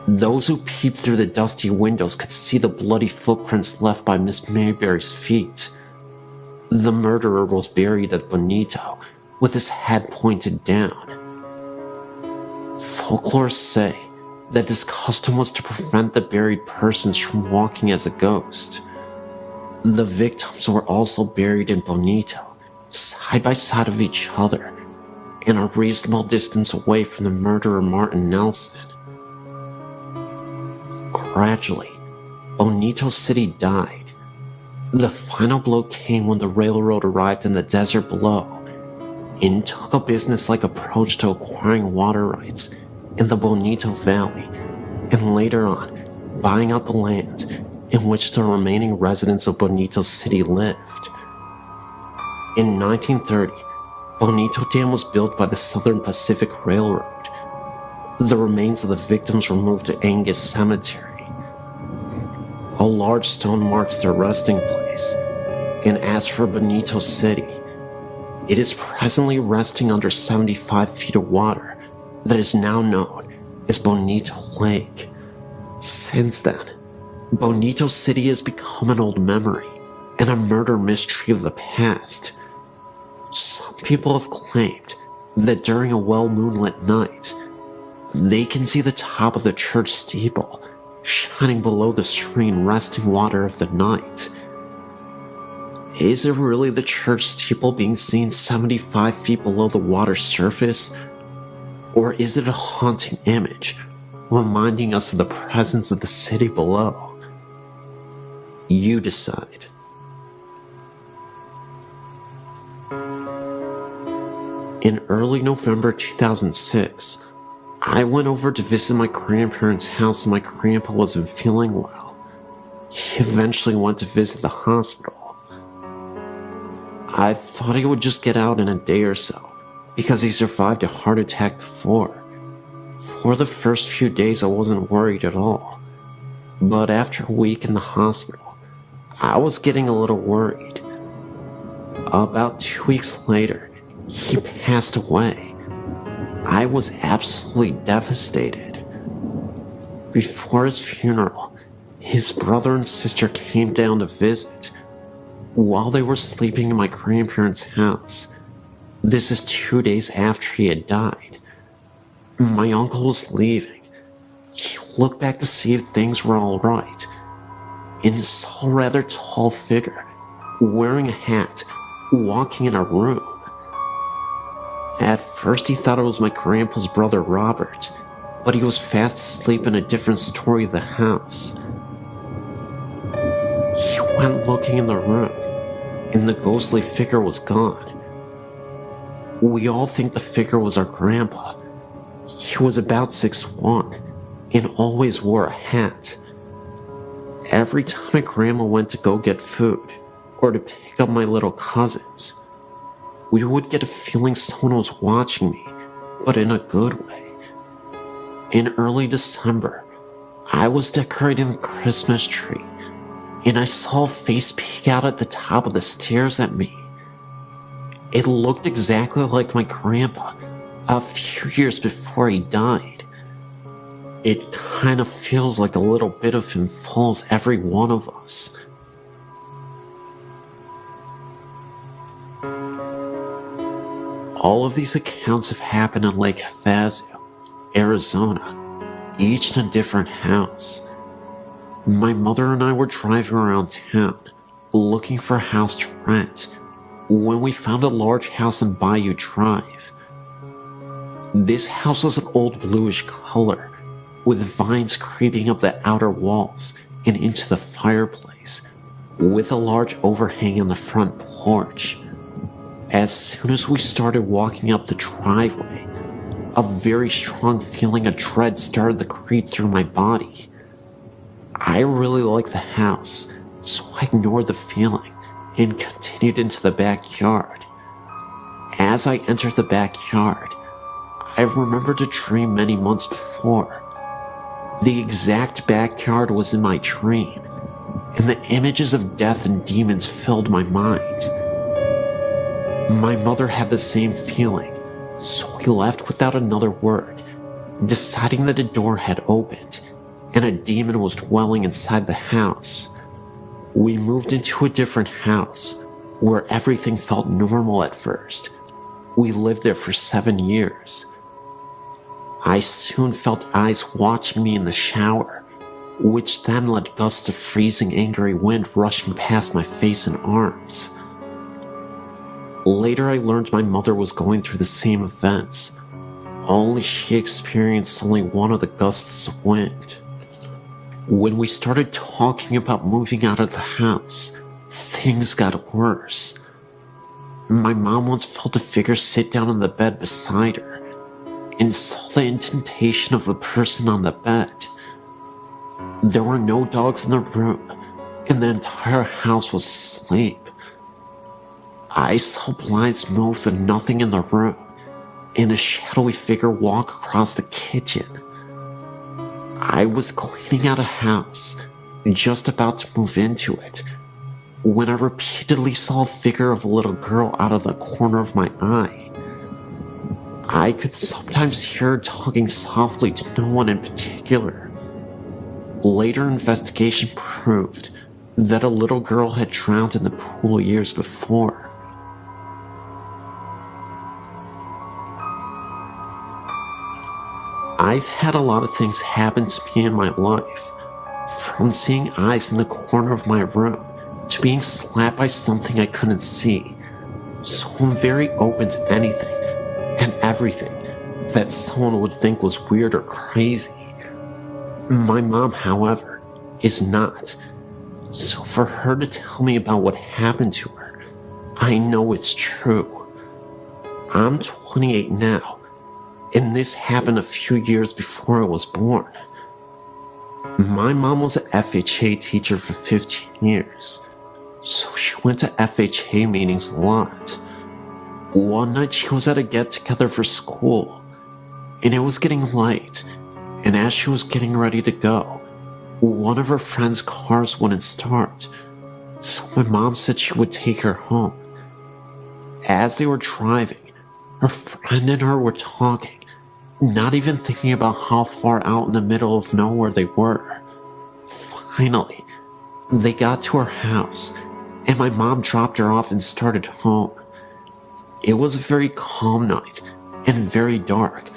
Those who peeped through the dusty windows could see the bloody footprints left by Miss Mayberry's feet. The murderer was buried at Bonito, with his head pointed down. Folklore say that this custom was to prevent the buried persons from walking as a ghost. The victims were also buried in Bonito, side by side of each other, and a reasonable distance away from the murderer Martin Nelson. Gradually, Bonito City died. The final blow came when the railroad arrived in the desert below and took a business-like approach to acquiring water rights in the Bonito Valley, and later on, buying out the land in which the remaining residents of Bonito City lived. In 1930, Bonito Dam was built by the Southern Pacific Railroad. The remains of the victims were moved to Angus Cemetery. A large stone marks their resting place, and as for Bonito City, it is presently resting under 75 feet of water that is now known as Bonito Lake. Since then, Bonito City has become an old memory and a murder mystery of the past. Some people have claimed that during a well-moonlit night, they can see the top of the church steeple shining below the serene resting water of the night. Is it really the church steeple being seen 75 feet below the water's surface? Or is it a haunting image, reminding us of the presence of the city below? You decide. In early November 2006, I went over to visit my grandparents' house and my grandpa wasn't feeling well. He eventually went to visit the hospital. I thought he would just get out in a day or so, because he survived a heart attack before. For the first few days I wasn't worried at all, but after a week in the hospital, I was getting a little worried. About 2 weeks later, he passed away. I was absolutely devastated. Before his funeral, his brother and sister came down to visit while they were sleeping in my grandparents' house. This is 2 days after he had died. My uncle was leaving. He looked back to see if things were all right and saw a rather tall figure wearing a hat walking in our room. At first he thought it was my grandpa's brother Robert, but he was fast asleep in a different story of the house. He went looking in the room, and the ghostly figure was gone. We all think the figure was our grandpa. He was about 6'1", and always wore a hat. Every time my grandma went to go get food, or to pick up my little cousins, we would get a feeling someone was watching me, but in a good way. In early December, I was decorating the Christmas tree, and I saw a face peek out at the top of the stairs at me. It looked exactly like my grandpa a few years before he died. It kind of feels like a little bit of him follows every one of us. All of these accounts have happened in Lake Havasu, Arizona, each in a different house. My mother and I were driving around town, looking for a house to rent, when we found a large house on Bayou Drive. This house was an old bluish color, with vines creeping up the outer walls and into the fireplace, with a large overhang on the front porch. As soon as we started walking up the driveway, a very strong feeling of dread started to creep through my body. I really liked the house, so I ignored the feeling and continued into the backyard. As I entered the backyard, I remembered a dream many months before. The exact backyard was in my dream, and the images of death and demons filled my mind. My mother had the same feeling, so we left without another word, deciding that a door had opened and a demon was dwelling inside the house. We moved into a different house where everything felt normal at first. We lived there for 7 years. I soon felt eyes watching me in the shower, which then let gusts of freezing angry wind rushing past my face and arms. Later I learned my mother was going through the same events, only she experienced only one of the gusts of wind. When we started talking about moving out of the house, things got worse. My mom once felt a figure sit down on the bed beside her, and saw the indentation of the person on the bed. There were no dogs in the room, and the entire house was asleep. I saw blinds move with nothing in the room, and a shadowy figure walk across the kitchen. I was cleaning out a house, just about to move into it, when I repeatedly saw a figure of a little girl out of the corner of my eye. I could sometimes hear her talking softly to no one in particular. Later investigation proved that a little girl had drowned in the pool years before. I've had a lot of things happen to me in my life, from seeing eyes in the corner of my room to being slapped by something I couldn't see, so I'm very open to anything and everything that someone would think was weird or crazy. My mom, however, is not, so for her to tell me about what happened to her, I know it's true. I'm 28 now, and this happened a few years before I was born. My mom was an FHA teacher for 15 years, so she went to FHA meetings a lot. One night she was at a get-together for school, and it was getting late, and as she was getting ready to go, one of her friend's cars wouldn't start, so my mom said she would take her home. As they were driving, her friend and her were talking, not even thinking about how far out in the middle of nowhere they were. Finally, they got to her house, and my mom dropped her off and started home. It was a very calm night, and very dark,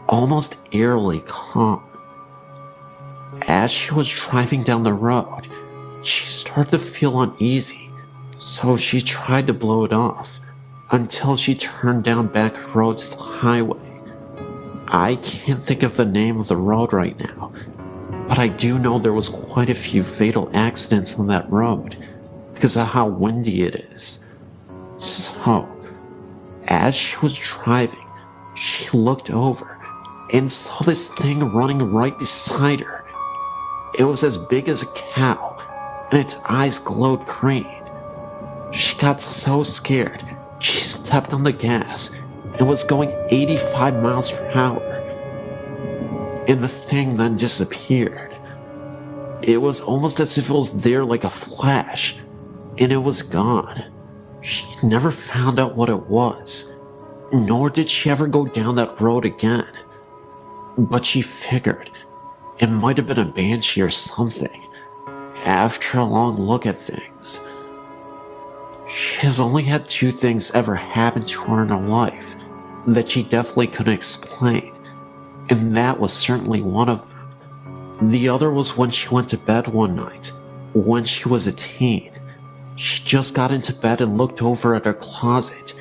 almost eerily calm. As she was driving down the road, she started to feel uneasy, so she tried to blow it off until she turned down back road to the highway. I can't think of the name of the road right now, but I do know there was quite a few fatal accidents on that road because of how windy it is. So, as she was driving, she looked over and saw this thing running right beside her. It was as big as a cow, and its eyes glowed green. She got so scared, she stepped on the gas and was going 85 miles per hour. And the thing then disappeared. It was almost as if it was there like a flash, and it was gone. She never found out what it was, nor did she ever go down that road again. But she figured it might have been a banshee or something, after a long look at things. She has only had 2 things ever happen to her in her life that she definitely couldn't explain, and that was certainly one of them. The other was when she went to bed one night, when she was a teen. She just got into bed and looked over at her closet,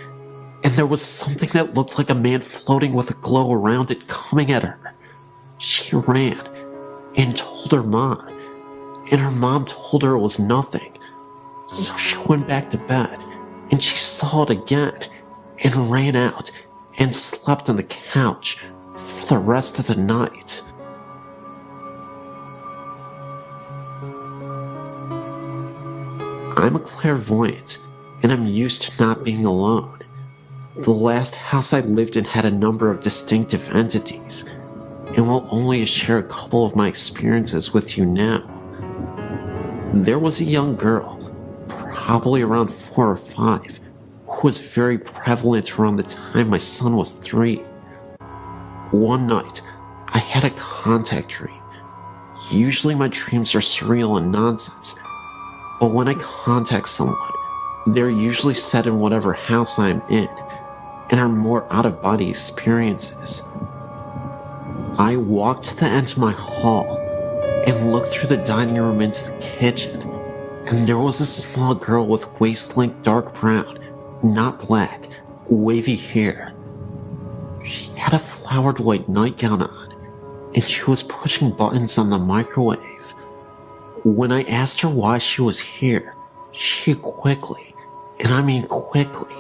and there was something that looked like a man floating with a glow around it coming at her. She ran and told her mom, and her mom told her it was nothing. So she went back to bed, and she saw it again, and ran out and slept on the couch for the rest of the night. I'm a clairvoyant, and I'm used to not being alone. The last house I lived in had a number of distinctive entities, and will only share a couple of my experiences with you now. There was a young girl, probably around 4 or 5, who was very prevalent around the time my son was 3. One night, I had a contact dream. Usually my dreams are surreal and nonsense, but when I contact someone, they're usually set in whatever house I'm in, and are more out-of-body experiences. I walked to the end of my hall and looked through the dining room into the kitchen, and there was a small girl with waist-length dark brown, not black, wavy hair. She had a flowered white nightgown on, and she was pushing buttons on the microwave. When I asked her why she was here, she quickly, and I mean quickly,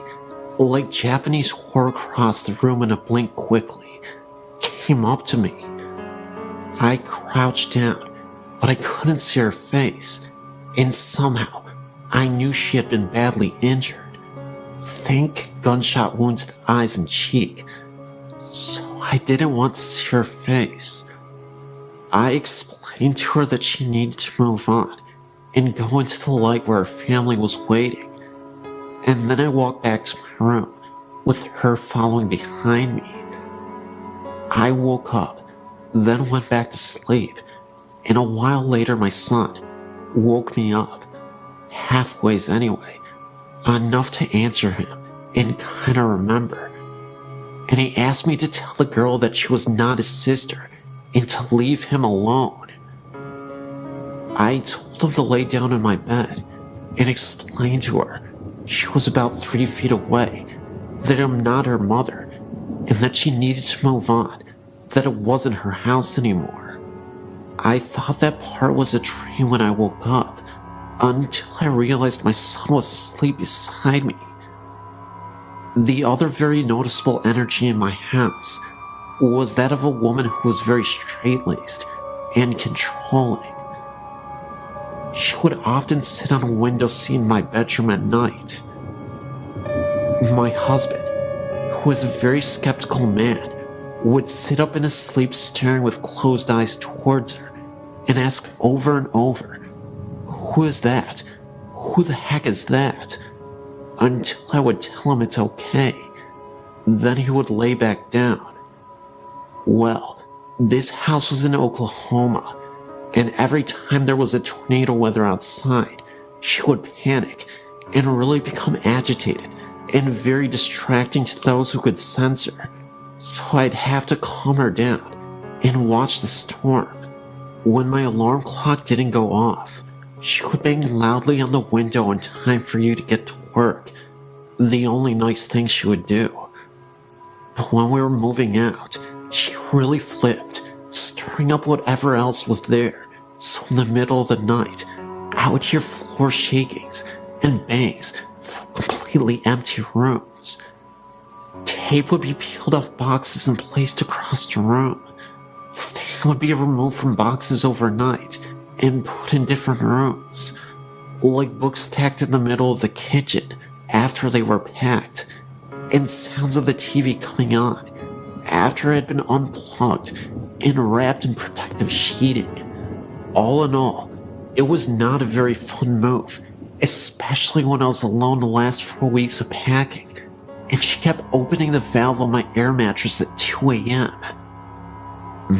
like Japanese horror across the room in a blink quickly, came up to me. I crouched down, but I couldn't see her face, and somehow I knew she had been badly injured. Think gunshot wounds to the eyes and cheek, so I didn't want to see her face. I explained to her that she needed to move on and go into the light where her family was waiting, and then I walked back to my room with her following behind me. I woke up, then went back to sleep, and a while later my son woke me up, halfways anyway, enough to answer him and kinda remember. And he asked me to tell the girl that she was not his sister and to leave him alone. I told him to lay down in my bed and explained to her she was about 3 feet away, that I'm not her mother, and that she needed to move on, that it wasn't her house anymore. I thought that part was a dream when I woke up, until I realized my son was asleep beside me. The other very noticeable energy in my house was that of a woman who was very straight-laced and controlling. She would often sit on a window seat in my bedroom at night. My husband, who is a very skeptical man, would sit up in his sleep staring with closed eyes towards her and ask over and over, "Who is that? Who the heck is that?" until I would tell him it's okay. Then he would lay back down. Well, this house was in Oklahoma, and every time there was a tornado weather outside, she would panic and really become agitated and very distracting to those who could sense her. So I'd have to calm her down and watch the storm. When my alarm clock didn't go off, she would bang loudly on the window in time for you to get to work. The only nice thing she would do. But when we were moving out, she really flipped, stirring up whatever else was there. So in the middle of the night, I would hear floor shakings and bangs from completely empty rooms. Tape would be peeled off boxes and placed across the room. Things would be removed from boxes overnight and put in different rooms, like books stacked in the middle of the kitchen after they were packed, and sounds of the TV coming on after it had been unplugged and wrapped in protective sheeting. All in all, it was not a very fun move, especially when I was alone the last 4 weeks of packing, and she kept opening the valve on my air mattress at 2 a.m.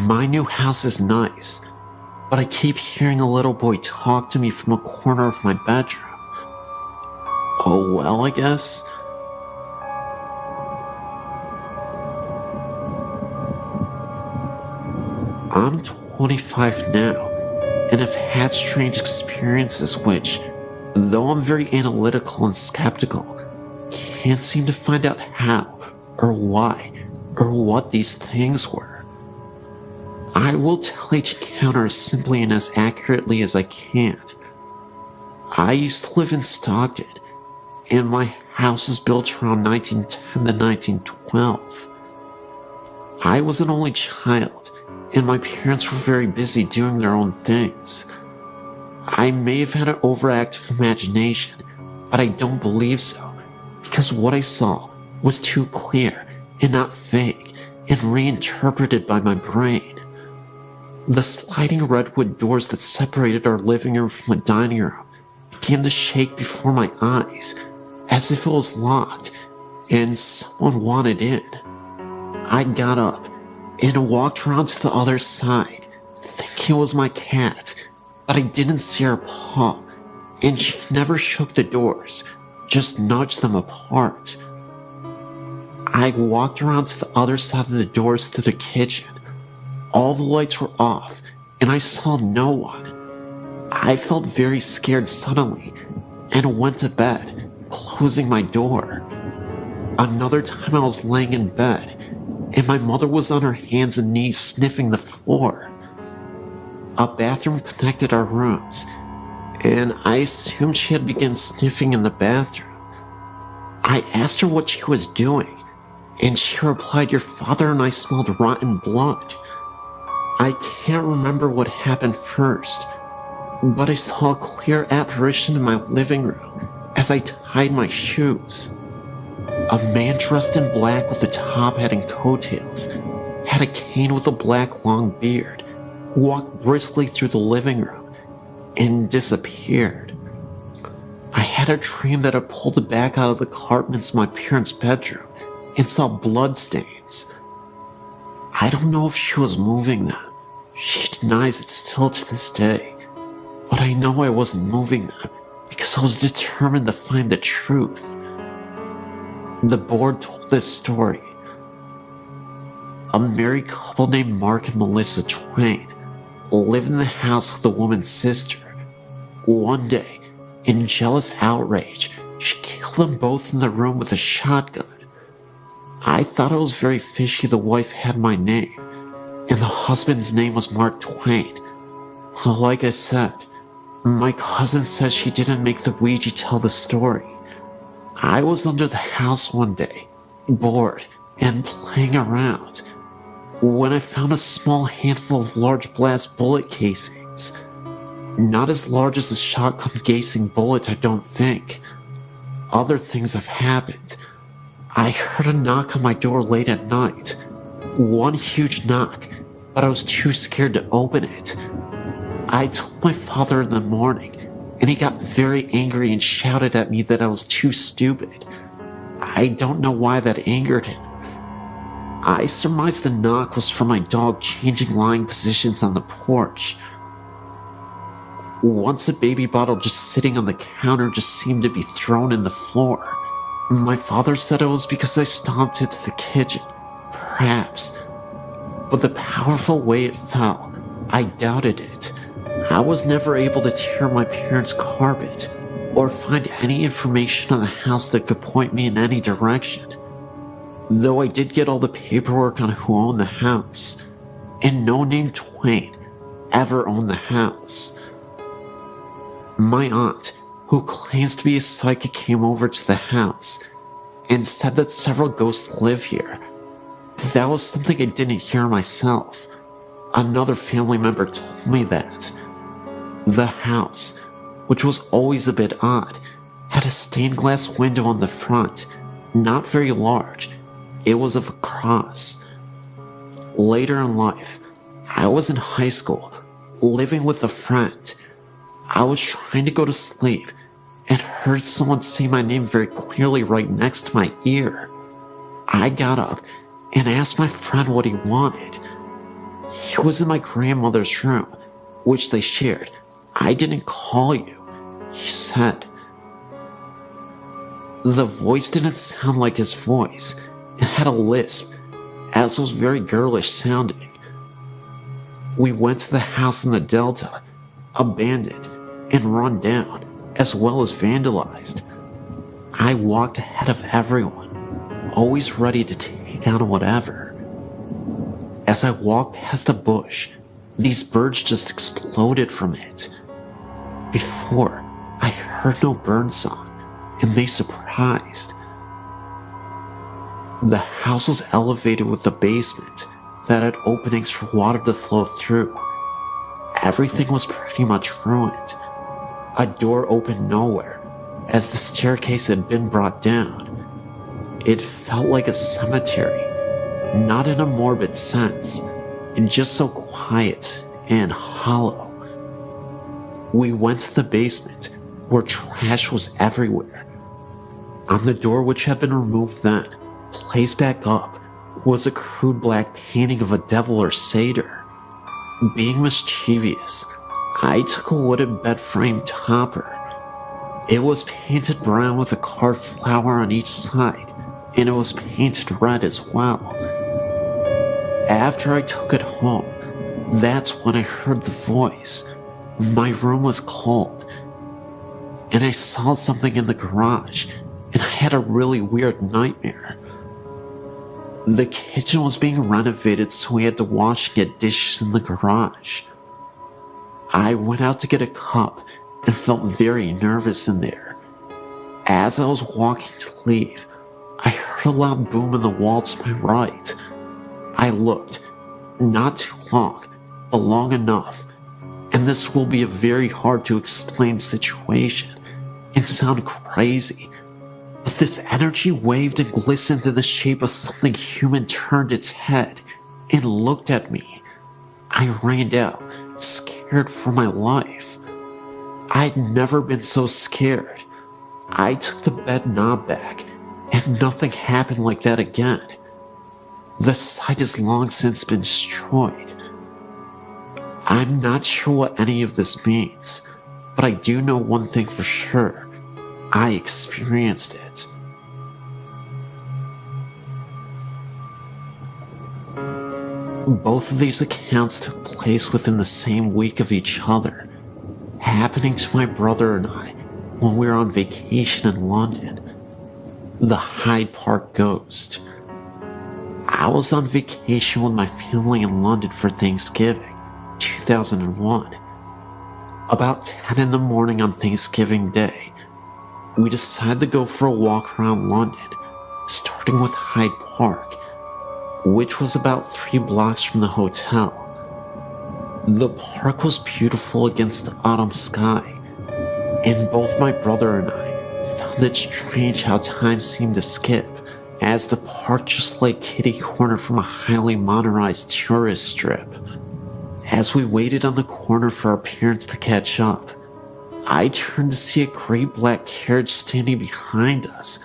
My new house is nice, but I keep hearing a little boy talk to me from a corner of my bedroom. Oh well, I guess. I'm 25 now, and have had strange experiences which, though I'm very analytical and skeptical, can't seem to find out how, or why, or what these things were. I will tell each encounter as simply and as accurately as I can. I used to live in Stockton, and my house was built around 1910 to 1912. I was an only child, and my parents were very busy doing their own things. I may have had an overactive imagination, but I don't believe so, because what I saw was too clear and not vague and reinterpreted by my brain. The sliding redwood doors that separated our living room from the dining room began to shake before my eyes, as if it was locked and someone wanted in. I got up and walked around to the other side, thinking it was my cat, but I didn't see her paw, and she never shook the doors, just nudged them apart. I walked around to the other side of the doors to the kitchen. All the lights were off, and I saw no one. I felt very scared suddenly, and went to bed, closing my door. Another time I was laying in bed, and my mother was on her hands and knees sniffing the floor. A bathroom connected our rooms, and I assumed she had begun sniffing in the bathroom. I asked her what she was doing, and she replied, "Your father and I smelled rotten blood." I can't remember what happened first, but I saw a clear apparition in my living room as I tied my shoes. A man dressed in black with a top hat and coattails, had a cane with a black long beard, walked briskly through the living room, and disappeared. I had a dream that I pulled the back out of the carpets in my parents' bedroom and saw blood stains. I don't know if she was moving them. She denies it still to this day, but I know I wasn't moving them because I was determined to find the truth. The board told this story. A married couple named Mark and Melissa Twain lived in the house with a woman's sister. One day, in jealous outrage, she killed them both in the room with a shotgun. I thought it was very fishy the wife had my name, and the husband's name was Mark Twain. Like I said, my cousin says she didn't make the Ouija tell the story. I was under the house one day, bored and playing around, when I found a small handful of large brass bullet casings. Not as large as a shotgun casing bullet, I don't think. Other things have happened. I heard a knock on my door late at night. One huge knock, but I was too scared to open it. I told my father in the morning, and he got very angry and shouted at me that I was too stupid. I don't know why that angered him. I surmised the knock was from my dog changing lying positions on the porch. Once a baby bottle just sitting on the counter just seemed to be thrown in the floor. My father said it was because I stomped into the kitchen. Perhaps. But the powerful way it fell, I doubted it. I was never able to tear my parents' carpet or find any information on the house that could point me in any direction. Though I did get all the paperwork on who owned the house, and no name Twain ever owned the house. My aunt, who claims to be a psychic, came over to the house and said that several ghosts live here. That was something I didn't hear myself. Another family member told me that. The house, which was always a bit odd, had a stained glass window on the front, not very large. It was of a cross. Later in life, I was in high school, living with a friend. I was trying to go to sleep and heard someone say my name very clearly right next to my ear. I got up and asked my friend what he wanted. He was in my grandmother's room, which they shared. I didn't call you, he said. The voice didn't sound like his voice. It had a lisp, as was very girlish sounding. We went to the house in the Delta, abandoned and run down, as well as vandalized. I walked ahead of everyone, always ready to take on whatever. As I walked past a bush, these birds just exploded from it. Before, I heard no bird song, and they surprised. The house was elevated with a basement that had openings for water to flow through. Everything was pretty much ruined. A door opened nowhere, as the staircase had been brought down. It felt like a cemetery, not in a morbid sense, just so quiet and hollow. We went to the basement, where trash was everywhere. On the door, which had been removed then, placed back up, was a crude black painting of a devil or satyr. Being mischievous, I took a wooden bed frame topper. It was painted brown with a carved flower on each side, and it was painted red as well. After I took it home, that's when I heard the voice. My room was cold, and I saw something in the garage, and I had a really weird nightmare. The kitchen was being renovated, so we had to wash and get dishes in the garage. I went out to get a cup and felt very nervous in there. As I was walking to leave, I heard a loud boom in the wall to my right. I looked, not too long, but long enough, and this will be a very hard to explain situation and sound crazy, but this energy waved and glistened in the shape of something human, turned its head and looked at me. I ran out, scared for my life. I'd never been so scared. I took the bed knob back, and nothing happened like that again. The site has long since been destroyed. I'm not sure what any of this means, but I do know one thing for sure. I experienced it. Both of these accounts took place within the same week of each other, happening to my brother and I when we were on vacation in London. The Hyde Park Ghost. I was on vacation with my family in London for Thanksgiving, 2001. About 10 in the morning on Thanksgiving Day, we decided to go for a walk around London, starting with Hyde Park, which was about 3 blocks from the hotel. The park was beautiful against the autumn sky, and both my brother and I found it strange how time seemed to skip, as the park just lay kitty corner from a highly modernized tourist strip. As we waited on the corner for our parents to catch up, I turned to see a great black carriage standing behind us,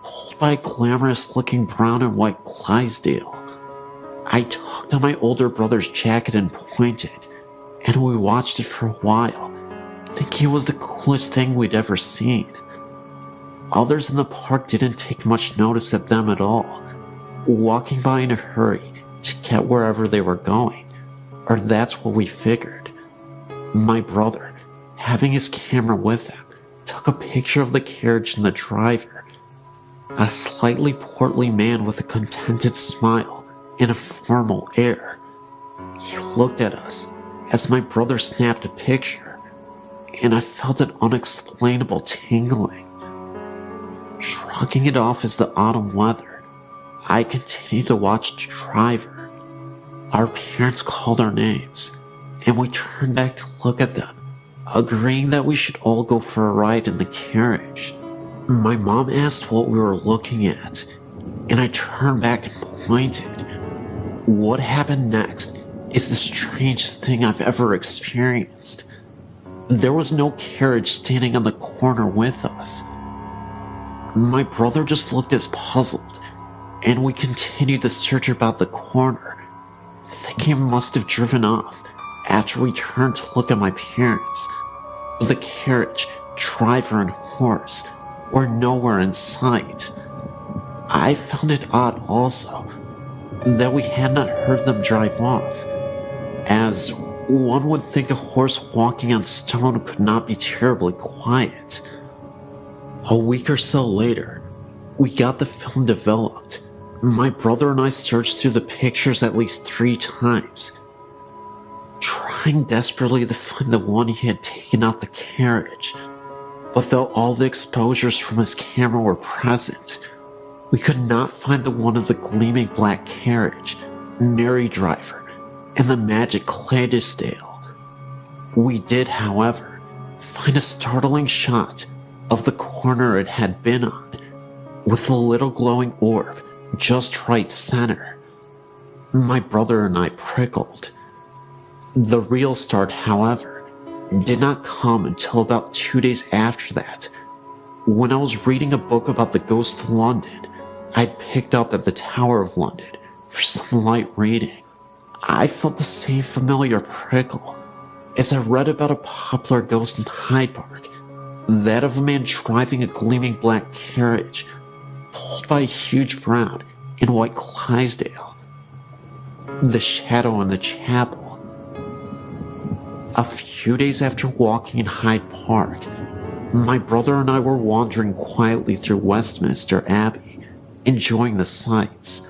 pulled by a glamorous-looking brown and white Clydesdale. I tugged on my older brother's jacket and pointed, and we watched it for a while, thinking it was the coolest thing we'd ever seen. Others in the park didn't take much notice of them at all, walking by in a hurry to get wherever they were going, or that's what we figured. My brother, having his camera with him, took a picture of the carriage and the driver, a slightly portly man with a contented smile and a formal air. He looked at us as my brother snapped a picture, and I felt an unexplainable tingling. Shrugging it off as the autumn weather, I continued to watch the driver. Our parents called our names, and we turned back to look at them, agreeing that we should all go for a ride in the carriage. My mom asked what we were looking at, and I turned back and pointed. What happened next is the strangest thing I've ever experienced. There was no carriage standing on the corner with us. My brother just looked as puzzled, and we continued the search about the corner, thinking it must have driven off after we turned to look at my parents. The carriage, driver, and horse were nowhere in sight. I found it odd also that we had not heard them drive off, as one would think a horse walking on stone could not be terribly quiet. A week or so later, we got the film developed. My brother and I searched through the pictures at least 3 times, trying desperately to find the one he had taken off the carriage. But though all the exposures from his camera were present, we could not find the one of the gleaming black carriage, Mary driver, and the magic Clydesdale. We did, however, find a startling shot of the corner it had been on, with a little glowing orb just right center. My brother and I prickled. The real start, however, did not come until about 2 days after that, when I was reading a book about the ghost of London I'd picked up at the Tower of London for some light reading. I felt the same familiar prickle as I read about a popular ghost in Hyde Park, that of a man driving a gleaming black carriage pulled by a huge brown and white Clydesdale. The shadow in the chapel. A few days after walking in Hyde Park, my brother and I were wandering quietly through Westminster Abbey, enjoying the sights.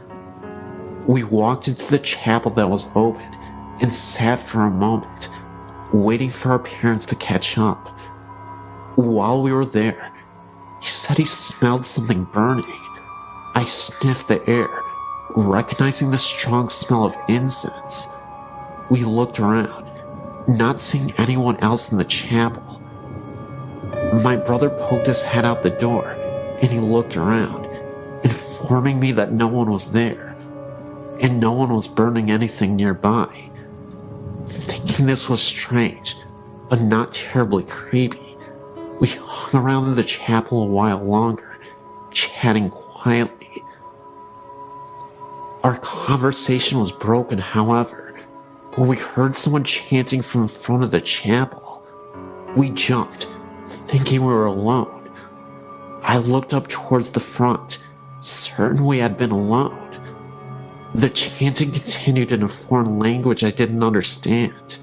We walked into the chapel that was open and sat for a moment, waiting for our parents to catch up. While we were there, he said he smelled something burning. I sniffed the air, recognizing the strong smell of incense. We looked around, not seeing anyone else in the chapel. My brother poked his head out the door, and he looked around, informing me that no one was there, and no one was burning anything nearby. Thinking this was strange, but not terribly creepy, we hung around in the chapel a while longer, chatting quietly. Our conversation was broken, however, when we heard someone chanting from in front of the chapel. We jumped, thinking we were alone. I looked up towards the front, certain we had been alone. The chanting continued in a foreign language I didn't understand.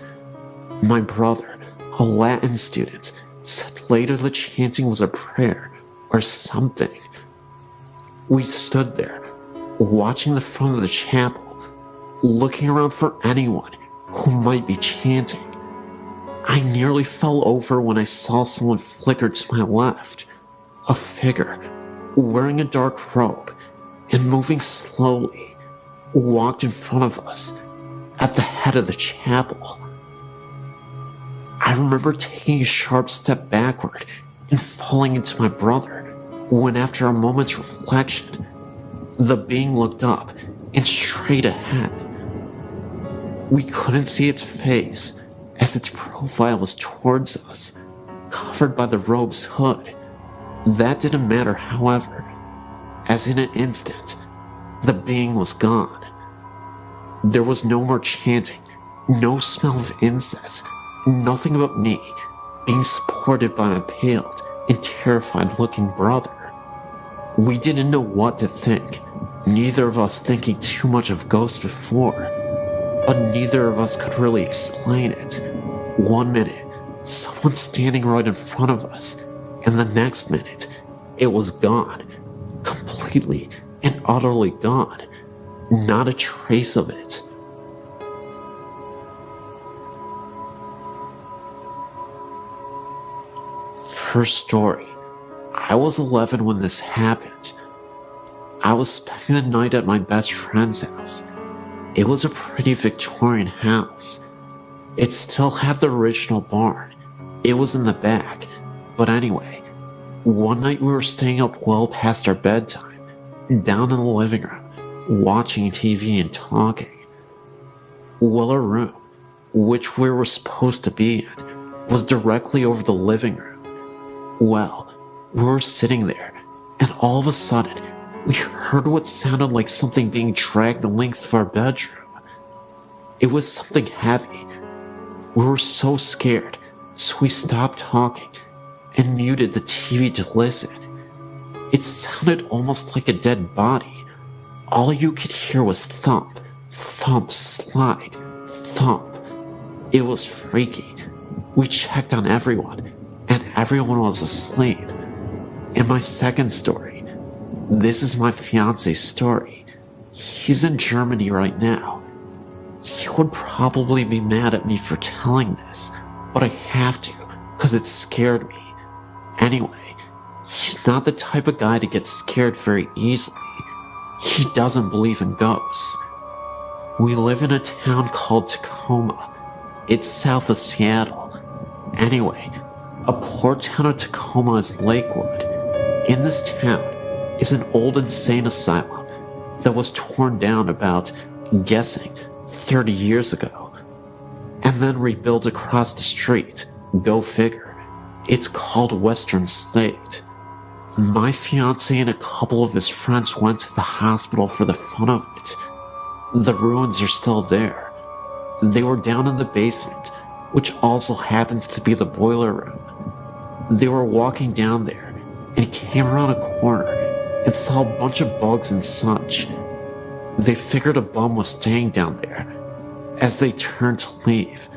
My brother, a Latin student, said later the chanting was a prayer or something. We stood there, watching the front of the chapel, looking around for anyone who might be chanting. I nearly fell over when I saw someone flicker to my left, a figure wearing a dark robe and moving slowly walked in front of us at the head of the chapel. I remember taking a sharp step backward and falling into my brother when, after a moment's reflection, the being looked up and straight ahead. We couldn't see its face as its profile was towards us, covered by the robe's hood. That didn't matter, however, as in an instant, the being was gone. There was no more chanting, no smell of incense, nothing but me being supported by my paled and terrified-looking brother. We didn't know what to think, neither of us thinking too much of ghosts before, but neither of us could really explain it. One minute, someone standing right in front of us, and the next minute, it was gone, completely and utterly gone, not a trace of it. First story. I was 11 when this happened. I was spending the night at my best friend's house. It was a pretty Victorian house. It still had the original barn. It was in the back. But anyway, one night we were staying up well past our bedtime, down in the living room, watching TV and talking. Well, our room, which we were supposed to be in, was directly over the living room. Well, we were sitting there, and all of a sudden, we heard what sounded like something being dragged the length of our bedroom. It was something heavy. We were so scared, so we stopped talking and muted the TV to listen. It sounded almost like a dead body. All you could hear was thump, thump, slide, thump. It was freaky. We checked on everyone, and everyone was asleep. And my second story. This is my fiance's story. He's in Germany right now. He would probably be mad at me for telling this, but I have to, because it scared me. Anyway, he's not the type of guy to get scared very easily. He doesn't believe in ghosts. We live in a town called Tacoma. It's south of Seattle. Anyway, a port town of Tacoma is Lakewood. In this town is an old insane asylum that was torn down about, guessing, 30 years ago, and then rebuilt across the street. Go figure. It's called Western State. My fiance and a couple of his friends went to the hospital for the fun of it. The ruins are still there. They were down in the basement, which also happens to be the boiler room. They were walking down there and came around a corner and saw a bunch of bugs and such. They figured a bum was staying down there. As they turned to leave,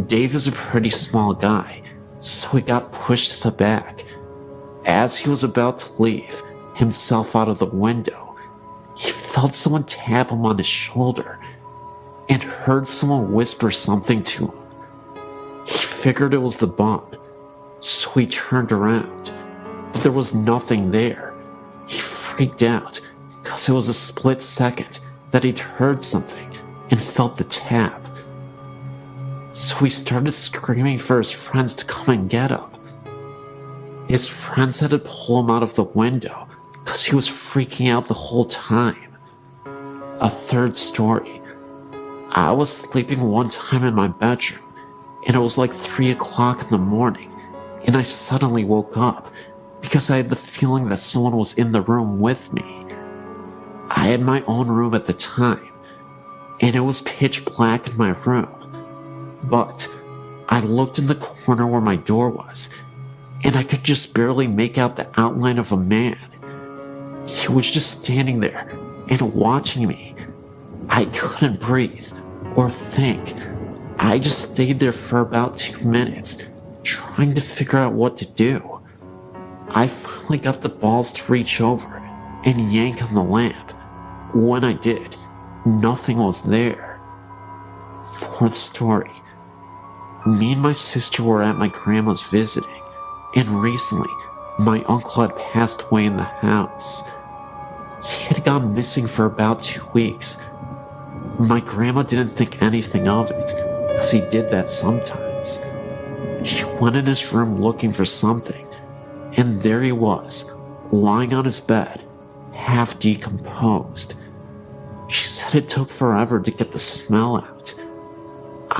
Dave is a pretty small guy, so he got pushed to the back. As he was about to leave himself out of the window, he felt someone tap him on his shoulder and heard someone whisper something to him. He figured it was the bum, so he turned around, but there was nothing there. He freaked out because it was a split second that he'd heard something and felt the tap. So he started screaming for his friends to come and get him. His friends had to pull him out of the window because he was freaking out the whole time. A third story. I was sleeping one time in my bedroom, and it was like 3 o'clock in the morning, and I suddenly woke up because I had the feeling that someone was in the room with me. I had my own room at the time, and it was pitch black in my room. But I looked in the corner where my door was, and I could just barely make out the outline of a man. He was just standing there and watching me. I couldn't breathe or think. I just stayed there for about 2 minutes, trying to figure out what to do. I finally got the balls to reach over and yank on the lamp. When I did, nothing was there. Fourth story. Me and my sister were at my grandma's visiting, and recently, my uncle had passed away in the house. He had gone missing for about 2 weeks. My grandma didn't think anything of it, because he did that sometimes. She went in his room looking for something, and there he was, lying on his bed, half decomposed. She said it took forever to get the smell out.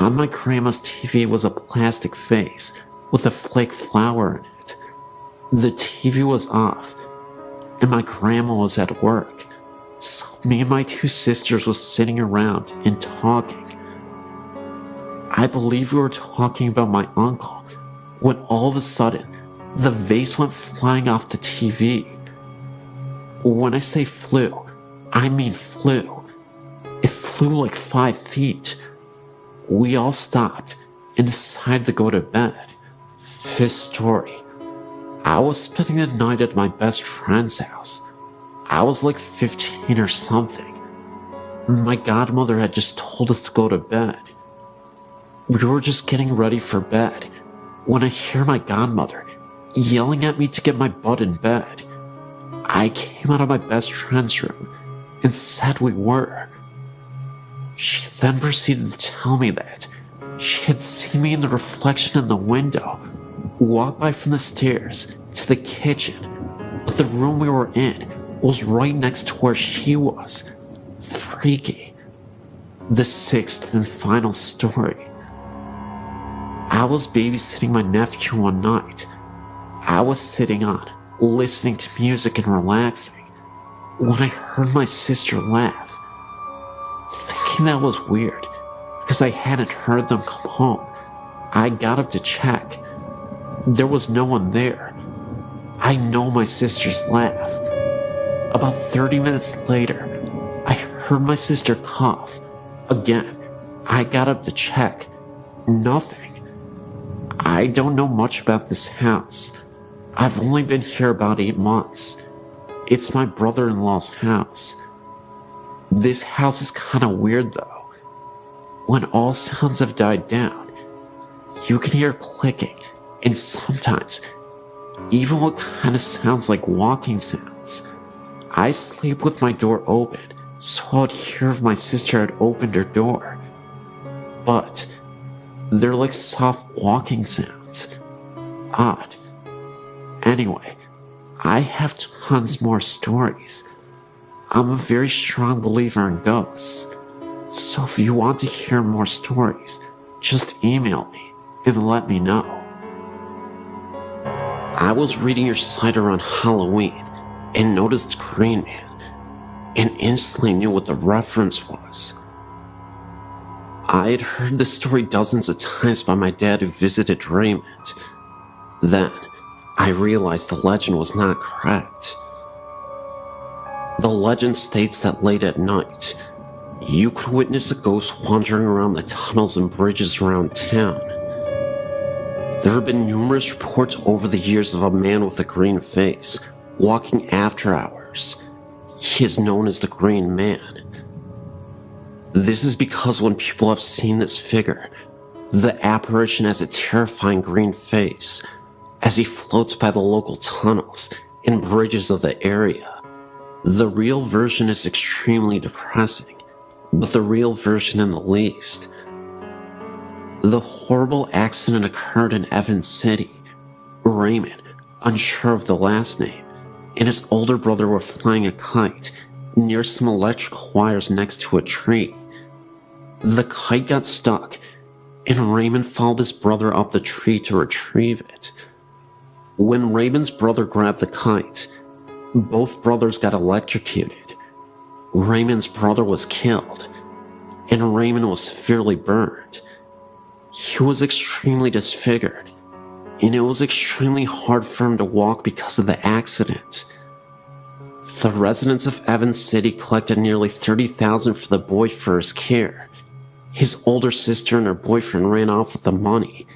On my grandma's TV was a plastic face with a flake flower in it. The TV was off, and my grandma was at work, so me and my two sisters was sitting around and talking. I believe we were talking about my uncle, when all of a sudden, the vase went flying off the TV. When I say flew, I mean flew. It flew like 5 feet. We all stopped and decided to go to bed. This story. I was spending the night at my best friend's house. I was like 15 or something. My godmother had just told us to go to bed. We were just getting ready for bed when I hear my godmother yelling at me to get my butt in bed. I came out of my best friend's room and said we were. She then proceeded to tell me that she had seen me in the reflection in the window walk by from the stairs to the kitchen, but the room we were in was right next to where she was. Freaky. The 6th and final story. I was babysitting my nephew one night. I was sitting on, listening to music and relaxing, when I heard my sister laugh. Thinking that was weird, because I hadn't heard them come home, I got up to check. There was no one there. I know my sister's laugh. About 30 minutes later, I heard my sister cough. Again, I got up to check. Nothing. I don't know much about this house. I've only been here about 8 months. It's my brother-in-law's house. This house is kinda weird though. When all sounds have died down, you can hear clicking, and sometimes even what kinda sounds like walking sounds. I sleep with my door open, so I'd hear if my sister had opened her door. But they're like soft walking sounds. Odd. Anyway, I have tons more stories. I'm a very strong believer in ghosts. So if you want to hear more stories, just email me and let me know. I was reading your site around Halloween and noticed Green Man, and instantly knew what the reference was. I had heard this story dozens of times by my dad who visited Raymond. Then, I realized the legend was not correct. The legend states that late at night, you could witness a ghost wandering around the tunnels and bridges around town. There have been numerous reports over the years of a man with a green face walking after hours. He is known as the Green Man. This is because when people have seen this figure, the apparition has a terrifying green face as he floats by the local tunnels and bridges of the area. The real version is extremely depressing, but the real version in the least. The horrible accident occurred in Evans City. Raymond, unsure of the last name, and his older brother were flying a kite near some electrical wires next to a tree. The kite got stuck, and Raymond followed his brother up the tree to retrieve it. When Raymond's brother grabbed the kite, both brothers got electrocuted. Raymond's brother was killed, and Raymond was severely burned. He was extremely disfigured, and it was extremely hard for him to walk because of the accident. The residents of Evans City collected nearly $30,000 for the boy for his care. His older sister and her boyfriend ran off with the money,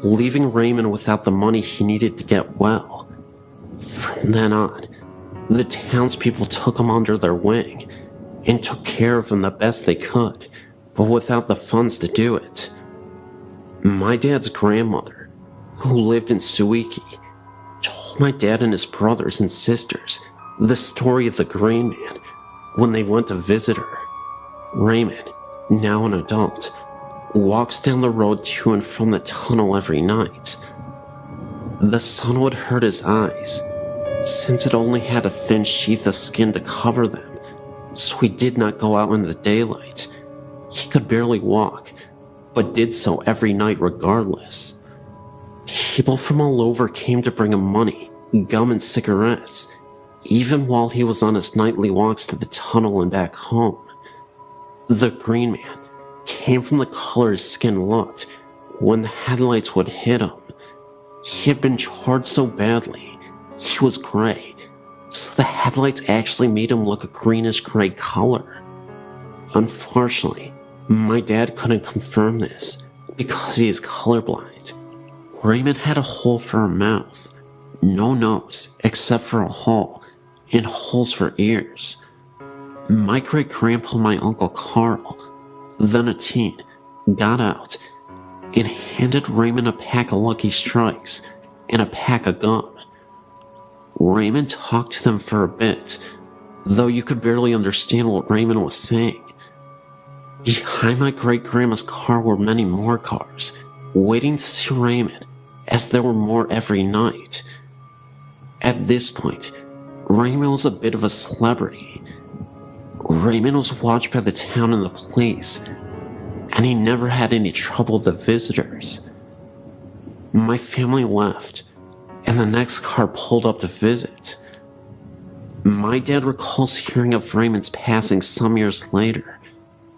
leaving Raymond without the money he needed to get well. From then on, the townspeople took him under their wing and took care of him the best they could, but without the funds to do it. My dad's grandmother, who lived in Suiki, told my dad and his brothers and sisters the story of the Green Man when they went to visit her. Raymond, now an adult, walks down the road to and from the tunnel every night. The sun would hurt his eyes, since it only had a thin sheath of skin to cover them, so he did not go out in the daylight. He could barely walk, but did so every night regardless. People from all over came to bring him money, gum, and cigarettes, even while he was on his nightly walks to the tunnel and back home. The Green Man came from the color his skin looked when the headlights would hit him. He had been charred so badly, he was gray, so the headlights actually made him look a greenish-gray color. Unfortunately, my dad couldn't confirm this because he is colorblind. Raymond had a hole for a mouth, no nose except for a hole, and holes for ears. My great-grandpa, my Uncle Carl, then a teen, got out and handed Raymond a pack of Lucky Strikes and a pack of gum. Raymond talked to them for a bit, though you could barely understand what Raymond was saying. Behind my great-grandma's car were many more cars, waiting to see Raymond, as there were more every night. At this point, Raymond was a bit of a celebrity. Raymond was watched by the town and the police, and he never had any trouble with the visitors. My family left, and the next car pulled up to visit. My dad recalls hearing of Raymond's passing some years later.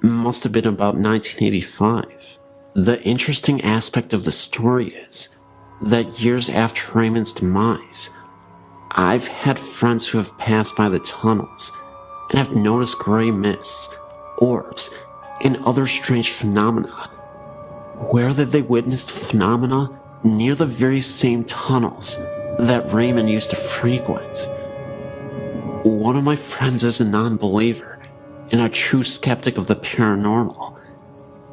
Must have been about 1985. The interesting aspect of the story is that years after Raymond's demise, I've had friends who have passed by the tunnels and have noticed gray mists, orbs, and other strange phenomena. Where that they witnessed phenomena near the very same tunnels that Raymond used to frequent. One of my friends is a non-believer and a true skeptic of the paranormal,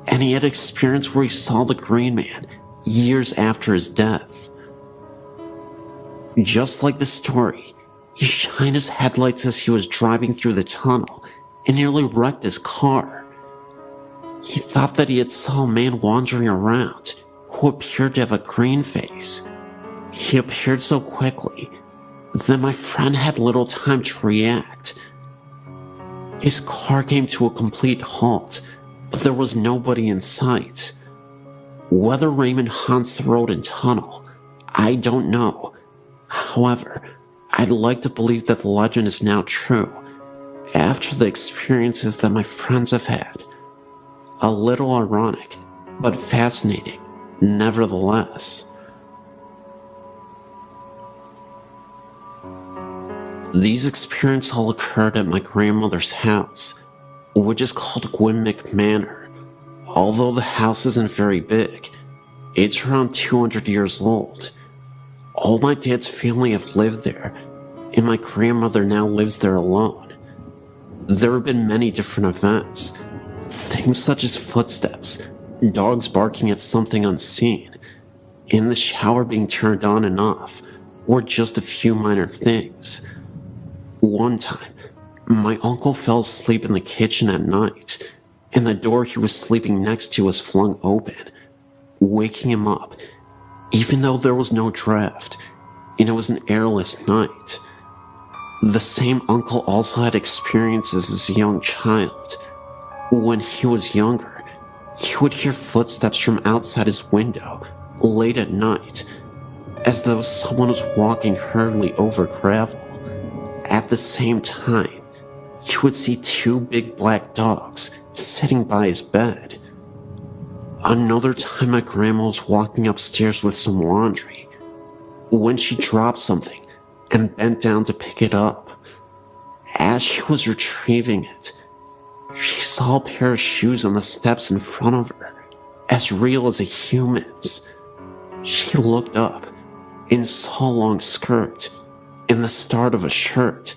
and he had experience where he saw the Green Man years after his death. Just like the story, he shined his headlights as he was driving through the tunnel and nearly wrecked his car. He thought that he had saw a man wandering around who appeared to have a green face. He appeared so quickly that my friend had little time to react. His car came to a complete halt, but there was nobody in sight. Whether Raymond haunts the road and tunnel, I don't know. However, I'd like to believe that the legend is now true, after the experiences that my friends have had. A little ironic, but fascinating, nevertheless. These experiences all occurred at my grandmother's house, which is called Gwynmick Manor. Although the house isn't very big, it's around 200 years old. All my dad's family have lived there, and my grandmother now lives there alone. There have been many different events, things such as footsteps, dogs barking at something unseen, and the shower being turned on and off, or just a few minor things. One time, my uncle fell asleep in the kitchen at night, and the door he was sleeping next to was flung open, waking him up, even though there was no draft, and it was an airless night. The same uncle also had experiences as a young child. When he was younger, he would hear footsteps from outside his window late at night, as though someone was walking hurriedly over gravel. At the same time, he would see two big black dogs sitting by his bed. Another time, my grandma was walking upstairs with some laundry when she dropped something and bent down to pick it up. As she was retrieving it, she saw a pair of shoes on the steps in front of her, as real as a human's. She looked up and saw a long skirt and the start of a shirt,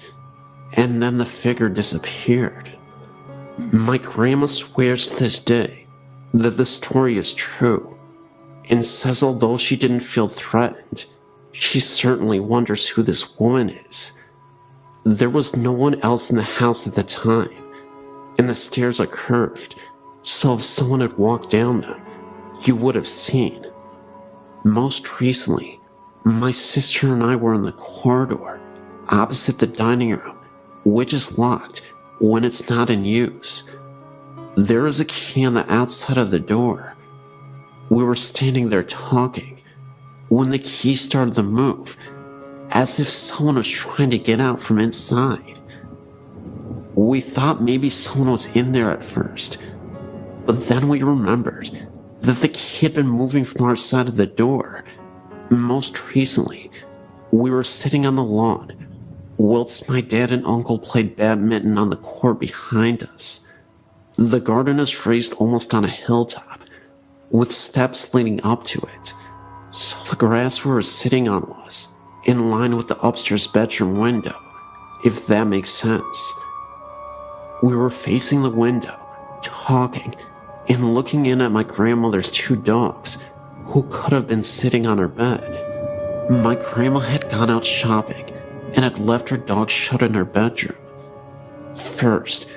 and then the figure disappeared. My grandma swears to this day that the story is true, and says although she didn't feel threatened, she certainly wonders who this woman is. There was no one else in the house at the time, and the stairs are curved, so if someone had walked down them, you would have seen. Most recently, my sister and I were in the corridor opposite the dining room, which is locked when it's not in use. There is a key on the outside of the door. We were standing there talking when the key started to move, as if someone was trying to get out from inside. We thought maybe someone was in there at first, but then we remembered that the key had been moving from our side of the door. Most recently, we were sitting on the lawn, whilst my dad and uncle played badminton on the court behind us. The garden is raised almost on a hilltop, with steps leading up to it, so the grass we were sitting on was in line with the upstairs bedroom window, if that makes sense. We were facing the window, talking, and looking in at my grandmother's 2 dogs, who could have been sitting on her bed. My grandma had gone out shopping and had left her dog shut in her bedroom. First,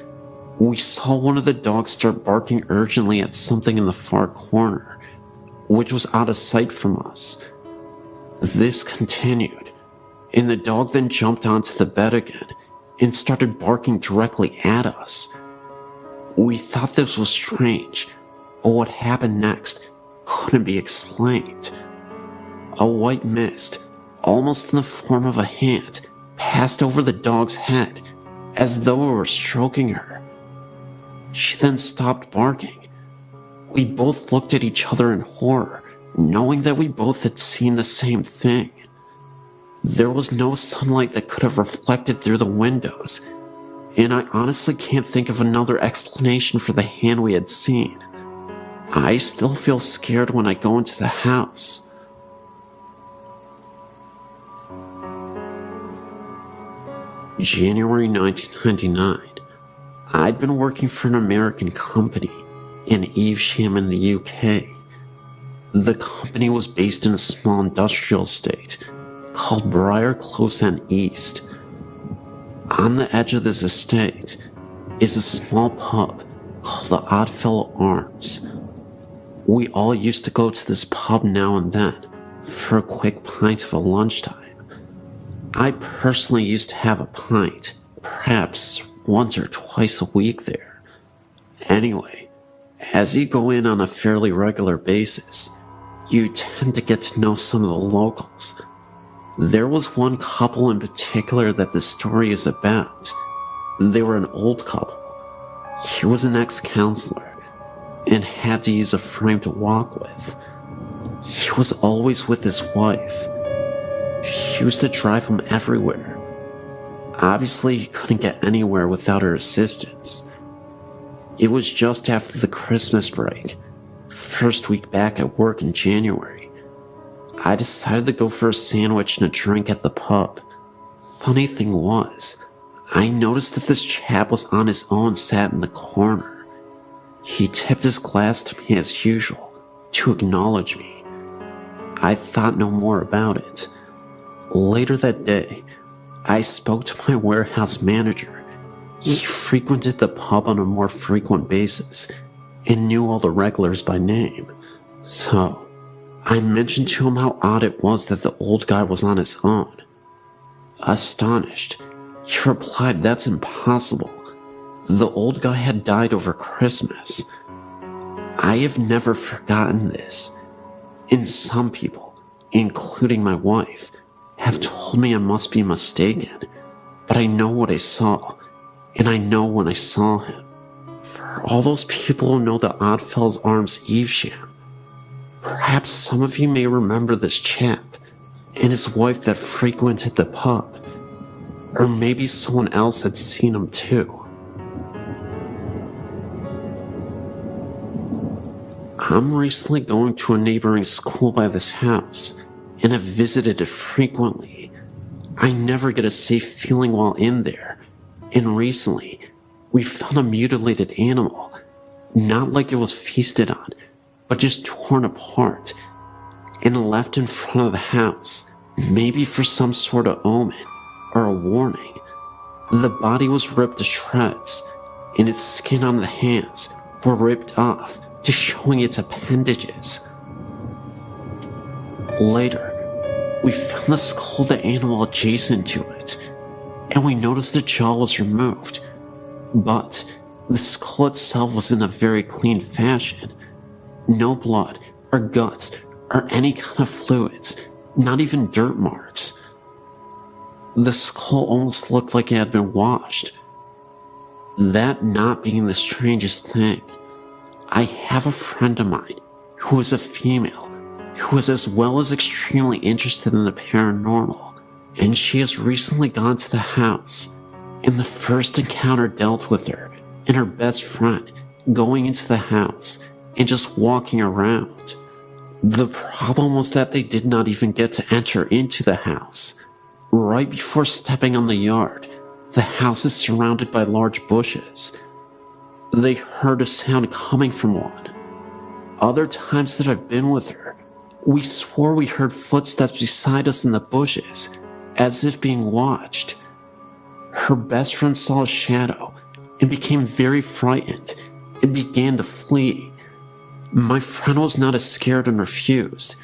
we saw one of the dogs start barking urgently at something in the far corner, which was out of sight from us. This continued, and the dog then jumped onto the bed again and started barking directly at us. We thought this was strange, but what happened next couldn't be explained. A white mist, almost in the form of a hand, passed over the dog's head, as though we were stroking her. She then stopped barking. We both looked at each other in horror, knowing that we both had seen the same thing. There was no sunlight that could have reflected through the windows, and I honestly can't think of another explanation for the hand we had seen. I still feel scared when I go into the house. January 1999. I'd been working for an American company in Evesham in the UK. The company was based in a small industrial estate called Briar Close End East. On the edge of this estate is a small pub called the Oddfellow Arms. We all used to go to this pub now and then for a quick pint of a lunchtime. I personally used to have a pint, perhaps once or twice a week there. Anyway, as you go in on a fairly regular basis, you tend to get to know some of the locals. There was one couple in particular that the story is about. They were an old couple. He was an ex-counselor and had to use a frame to walk with. He was always with his wife. She used to drive him everywhere. Obviously, he couldn't get anywhere without her assistance. It was just after the Christmas break, first week back at work in January. I decided to go for a sandwich and a drink at the pub. Funny thing was, I noticed that this chap was on his own, sat in the corner. He tipped his glass to me as usual, to acknowledge me. I thought no more about it. Later that day, I spoke to my warehouse manager. He frequented the pub on a more frequent basis and knew all the regulars by name. So, I mentioned to him how odd it was that the old guy was on his own. Astonished, he replied, "That's impossible. The old guy had died over Christmas." I have never forgotten this, and some people, including my wife, have told me I must be mistaken, but I know what I saw, and I know when I saw him. For all those people who know the Oddfellows Arms Evesham, perhaps some of you may remember this chap and his wife that frequented the pub, or maybe someone else had seen him too. I'm recently going to a neighboring school by this house, and have visited it frequently. I never get a safe feeling while in there, and recently, we found a mutilated animal, not like it was feasted on, but just torn apart, and left in front of the house, maybe for some sort of omen, or a warning. The body was ripped to shreds, and its skin on the hands were ripped off, just showing its appendages. Later, we found the skull of the animal adjacent to it, and we noticed the jaw was removed, but the skull itself was in a very clean fashion. No blood or guts or any kind of fluids, not even dirt marks. The skull almost looked like it had been washed. That not being the strangest thing, I have a friend of mine who is a female, who is as well as extremely interested in the paranormal, and she has recently gone to the house, and the first encounter dealt with her and her best friend going into the house and just walking around. The problem was that they did not even get to enter into the house. Right before stepping on the yard, the house is surrounded by large bushes. They heard a sound coming from one. Other times that I've been with her, we swore we heard footsteps beside us in the bushes, as if being watched. Her best friend saw a shadow and became very frightened and began to flee. My friend was not as scared and refused,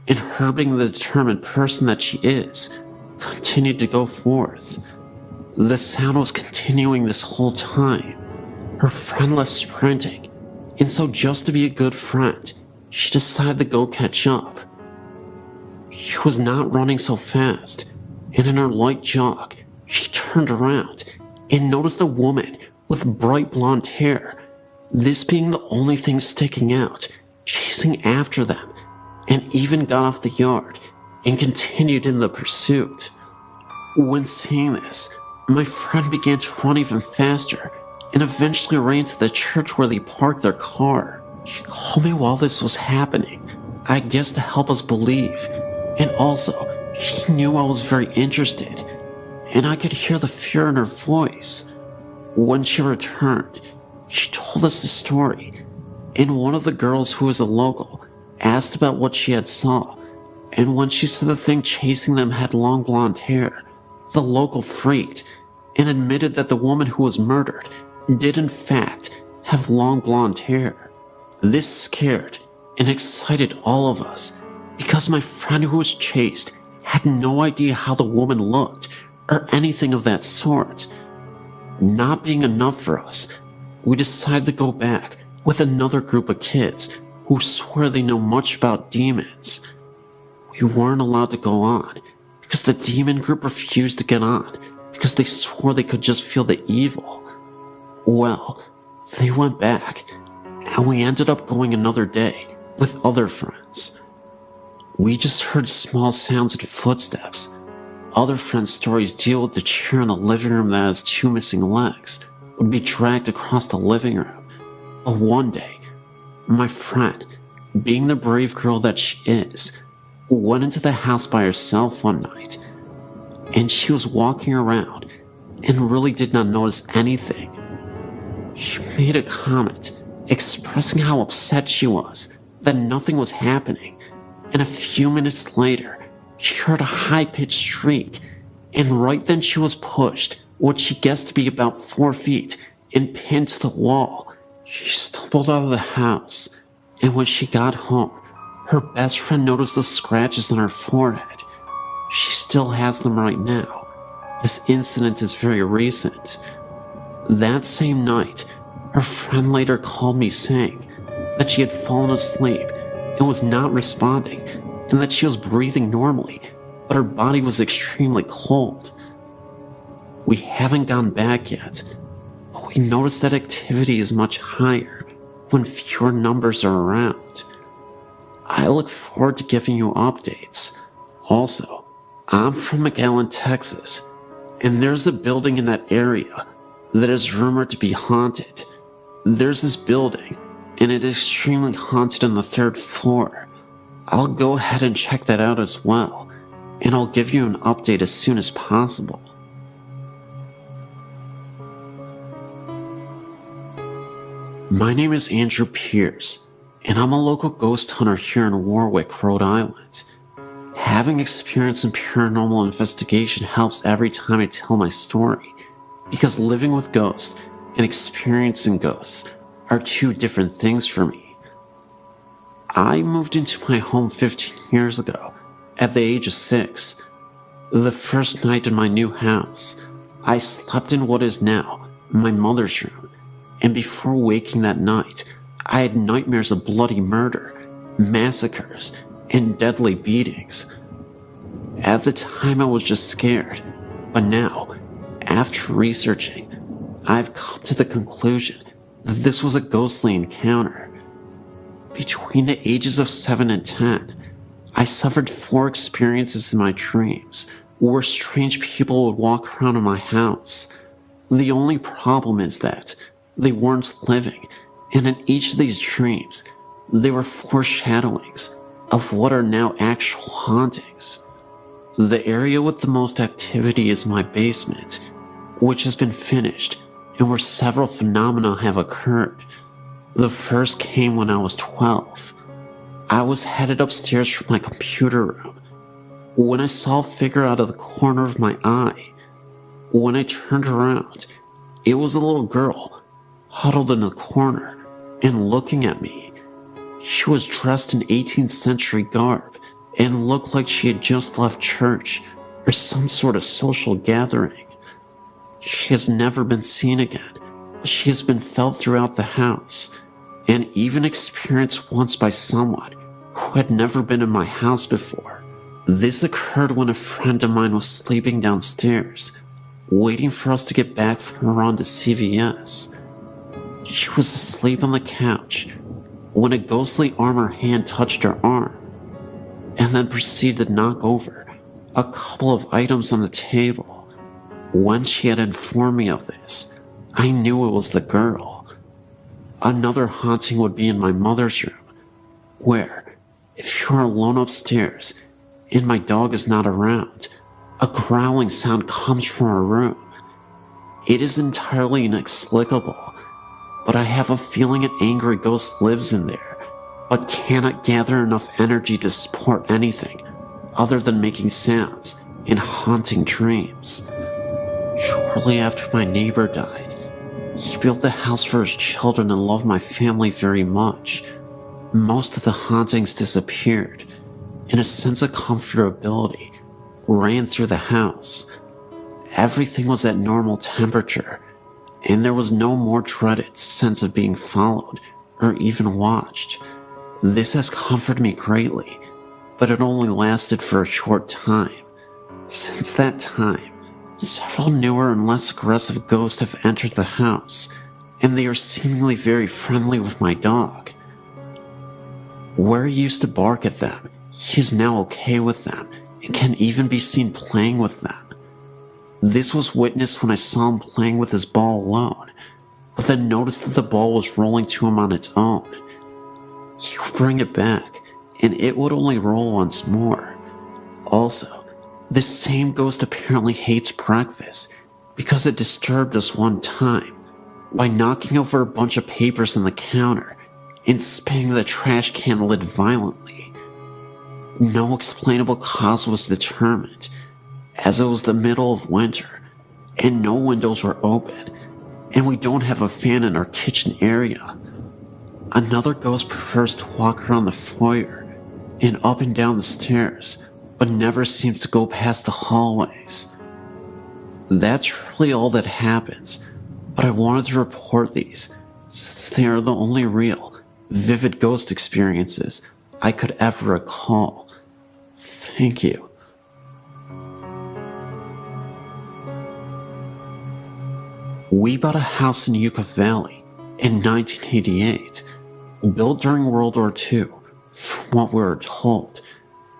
and her being the determined person that she is, continued to go forth. The sound was continuing this whole time. Her friend left sprinting, and so just to be a good friend, she decided to go catch up. She was not running so fast, and in her light jog, she turned around and noticed a woman with bright blonde hair, this being the only thing sticking out, chasing after them, and even got off the yard and continued in the pursuit. When seeing this, my friend began to run even faster and eventually ran to the church where they parked their car. She called me while this was happening, I guess to help us believe, and also she knew I was very interested, and I could hear the fear in her voice. When she returned, she told us the story, and one of the girls who was a local asked about what she had saw, and when she said the thing chasing them had long blonde hair, the local freaked and admitted that the woman who was murdered did in fact have long blonde hair. This scared and excited all of us because my friend who was chased had no idea how the woman looked or anything of that sort. Not being enough for us, we decided to go back with another group of kids who swear they know much about demons. We weren't allowed to go on because the demon group refused to get on because they swore they could just feel the evil. Well, they went back, and we ended up going another day with other friends. We just heard small sounds and footsteps. Other friends' stories deal with the chair in the living room that has two missing legs would be dragged across the living room. But one day, my friend, being the brave girl that she is, went into the house by herself one night, and she was walking around and really did not notice anything. She made a comment expressing how upset she was that nothing was happening, and a few minutes later, she heard a high-pitched shriek, and right then she was pushed, what she guessed to be about 4 feet, and pinned to the wall. She stumbled out of the house, and when she got home, her best friend noticed the scratches on her forehead. She still has them right now. This incident is very recent. That same night, her friend later called me saying that she had fallen asleep and was not responding, and that she was breathing normally, but her body was extremely cold. We haven't gone back yet, but we noticed that activity is much higher when fewer numbers are around. I look forward to giving you updates. Also, I'm from McAllen, Texas, and there's a building in that area that is rumored to be haunted. There's this building, and it is extremely haunted on the 3rd floor. I'll go ahead and check that out as well, and I'll give you an update as soon as possible. My name is Andrew Pierce, and I'm a local ghost hunter here in Warwick, Rhode Island. Having experience in paranormal investigation helps every time I tell my story, because living with ghosts and experiencing ghosts are two different things for me. I moved into my home 15 years ago, at the age of 6. The first night in my new house, I slept in what is now my mother's room, and before waking that night, I had nightmares of bloody murder, massacres, and deadly beatings. At the time, I was just scared, but now, after researching, I've come to the conclusion that this was a ghostly encounter. Between the ages of 7 and 10, I suffered 4 experiences in my dreams where strange people would walk around in my house. The only problem is that they weren't living, and in each of these dreams, they were foreshadowings of what are now actual hauntings. The area with the most activity is my basement, which has been finished and where several phenomena have occurred. The first came when I was 12. I was headed upstairs from my computer room when I saw a figure out of the corner of my eye. When I turned around, it was a little girl huddled in the corner and looking at me. She was dressed in 18th century garb and looked like she had just left church or some sort of social gathering. She has never been seen again, but she has been felt throughout the house and even experienced once by someone who had never been in my house before. This occurred when a friend of mine was sleeping downstairs, waiting for us to get back from her run to CVS. She was asleep on the couch when a ghostly arm or hand touched her arm, and then proceeded to knock over a couple of items on the table. When she had informed me of this, I knew it was the girl. Another haunting would be in my mother's room, where, if you are alone upstairs and my dog is not around, a growling sound comes from her room. It is entirely inexplicable, but I have a feeling an angry ghost lives in there, but cannot gather enough energy to support anything other than making sounds and haunting dreams. Shortly after my neighbor died, he built the house for his children and loved my family very much. Most of the hauntings disappeared, and a sense of comfortability ran through the house. Everything was at normal temperature, and there was no more dreaded sense of being followed or even watched. This has comforted me greatly, but it only lasted for a short time. Since that time, several newer and less aggressive ghosts have entered the house, and they are seemingly very friendly with my dog. Where he used to bark at them, he is now okay with them and can even be seen playing with them. This was witnessed when I saw him playing with his ball alone, but then noticed that the ball was rolling to him on its own. He would bring it back, and it would only roll once more. Also, this same ghost apparently hates breakfast because it disturbed us one time by knocking over a bunch of papers on the counter and spinning the trash can lid violently. No explainable cause was determined, as it was the middle of winter and no windows were open, and we don't have a fan in our kitchen area. Another ghost prefers to walk around the foyer and up and down the stairs, but never seems to go past the hallways. That's really all that happens, but I wanted to report these since they are the only real, vivid ghost experiences I could ever recall. Thank you. We bought a house in Yucca Valley in 1988, built during World War II, from what we were told,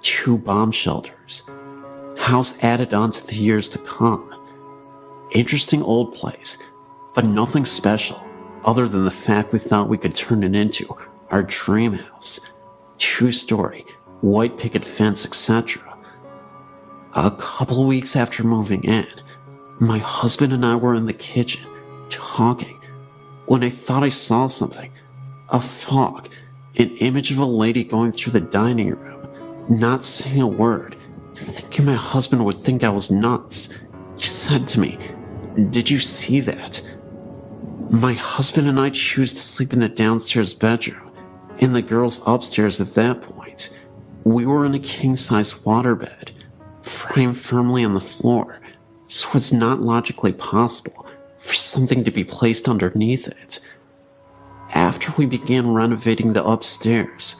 2 bomb shelters. House added on to the years to come. Interesting old place, but nothing special other than the fact we thought we could turn it into our dream house. 2-story, white picket fence, etc. A couple weeks after moving in, my husband and I were in the kitchen, talking, when I thought I saw something. A fog, an image of a lady going through the dining room, not saying a word, thinking my husband would think I was nuts. He said to me, "Did you see that?" My husband and I choose to sleep in the downstairs bedroom, and the girls upstairs at that point. We were in a king-size waterbed, framed firmly on the floor, so it's not logically possible for something to be placed underneath it. After we began renovating the upstairs,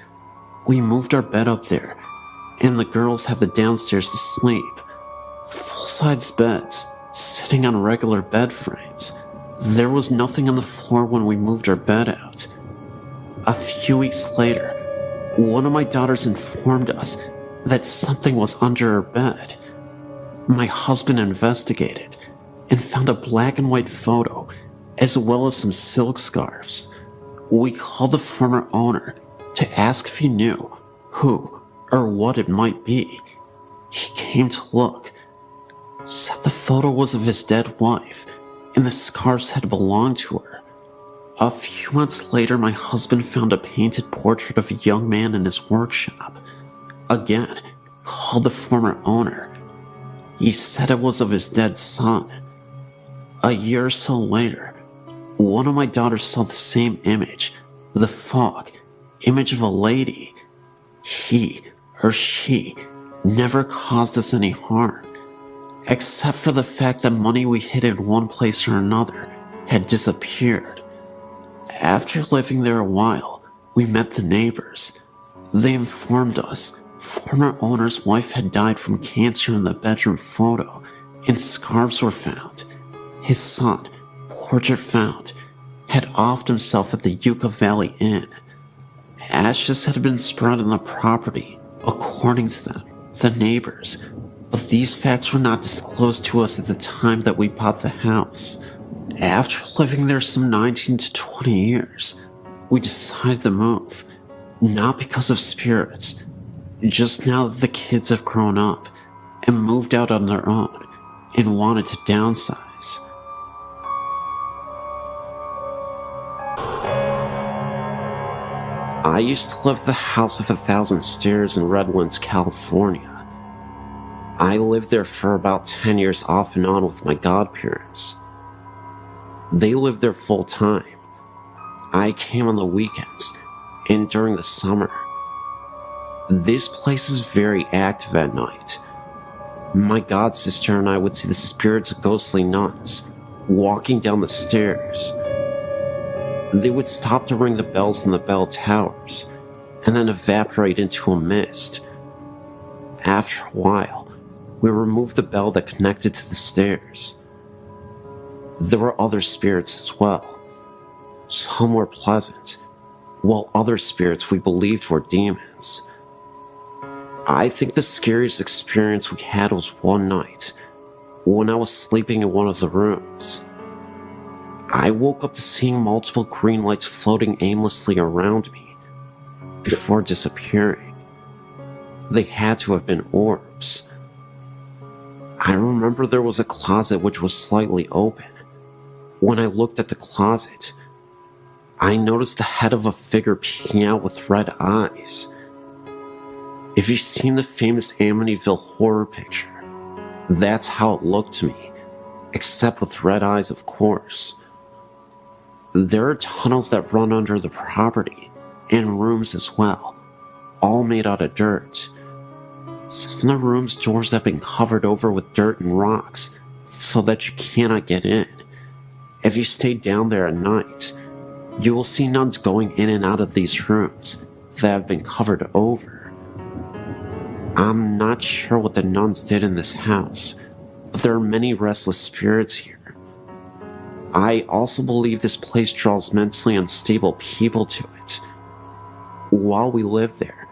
We moved our bed up there, and the girls had the downstairs to sleep. Full-size beds, sitting on regular bed frames. There was nothing on the floor when we moved our bed out. A few weeks later, one of my daughters informed us that something was under her bed. My husband investigated and found a black and white photo, as well as some silk scarves. We called the former owner to ask if he knew who or what it might be. He came to look, said the photo was of his dead wife, and the scarves had belonged to her. A few months later, my husband found a painted portrait of a young man in his workshop. Again, called the former owner. He said it was of his dead son. A year or so later, one of my daughters saw the same image, the fog, image of a lady. He or she never caused us any harm, except for the fact that money we hid in one place or another had disappeared. After living there a while, we met the neighbors. They informed us former owner's wife had died from cancer in the bedroom photo, and scarves were found. His son, portrait found, had offed himself at the Yucca Valley Inn. Ashes had been spread on the property, according to them, the neighbors, but these facts were not disclosed to us at the time that we bought the house. After living there some 19 to 20 years, we decided to move, not because of spirits, just now that the kids have grown up and moved out on their own and wanted to downsize. I used to live at the House of 1,000 Stairs in Redlands, California. I lived there for about 10 years off and on with my godparents. They lived there full time. I came on the weekends and during the summer. This place is very active at night. My godsister and I would see the spirits of ghostly nuns walking down the stairs. They would stop to ring the bells in the bell towers and then evaporate into a mist. After a while, we removed the bell that connected to the stairs. There were other spirits as well. Some were pleasant, while other spirits we believed were demons. I think the scariest experience we had was one night when I was sleeping in one of the rooms. I woke up to seeing multiple green lights floating aimlessly around me before disappearing. They had to have been orbs. I remember there was a closet which was slightly open. When I looked at the closet, I noticed the head of a figure peeking out with red eyes. If you've seen the famous Amityville horror picture, that's how it looked to me, except with red eyes, of course. There are tunnels that run under the property, and rooms as well, all made out of dirt. Some of the rooms' doors have been covered over with dirt and rocks, so that you cannot get in. If you stay down there at night, you will see nuns going in and out of these rooms that have been covered over. I'm not sure what the nuns did in this house, but there are many restless spirits here. I also believe this place draws mentally unstable people to it. While we lived there,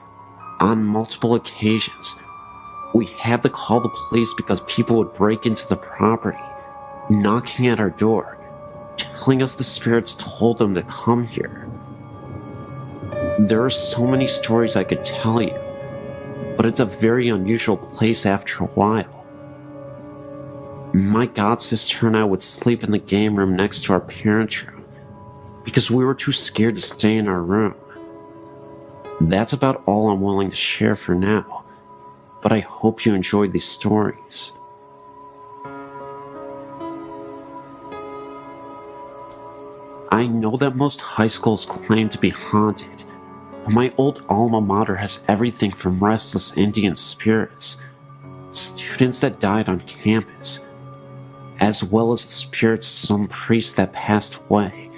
on multiple occasions, we had to call the police because people would break into the property, knocking at our door, telling us the spirits told them to come here. There are so many stories I could tell you, but it's a very unusual place after a while. My godsister and I would sleep in the game room next to our parents' room because we were too scared to stay in our room. That's about all I'm willing to share for now, but I hope you enjoyed these stories. I know that most high schools claim to be haunted, but my old alma mater has everything from restless Indian spirits, students that died on campus, as well as the spirits of some priest that passed away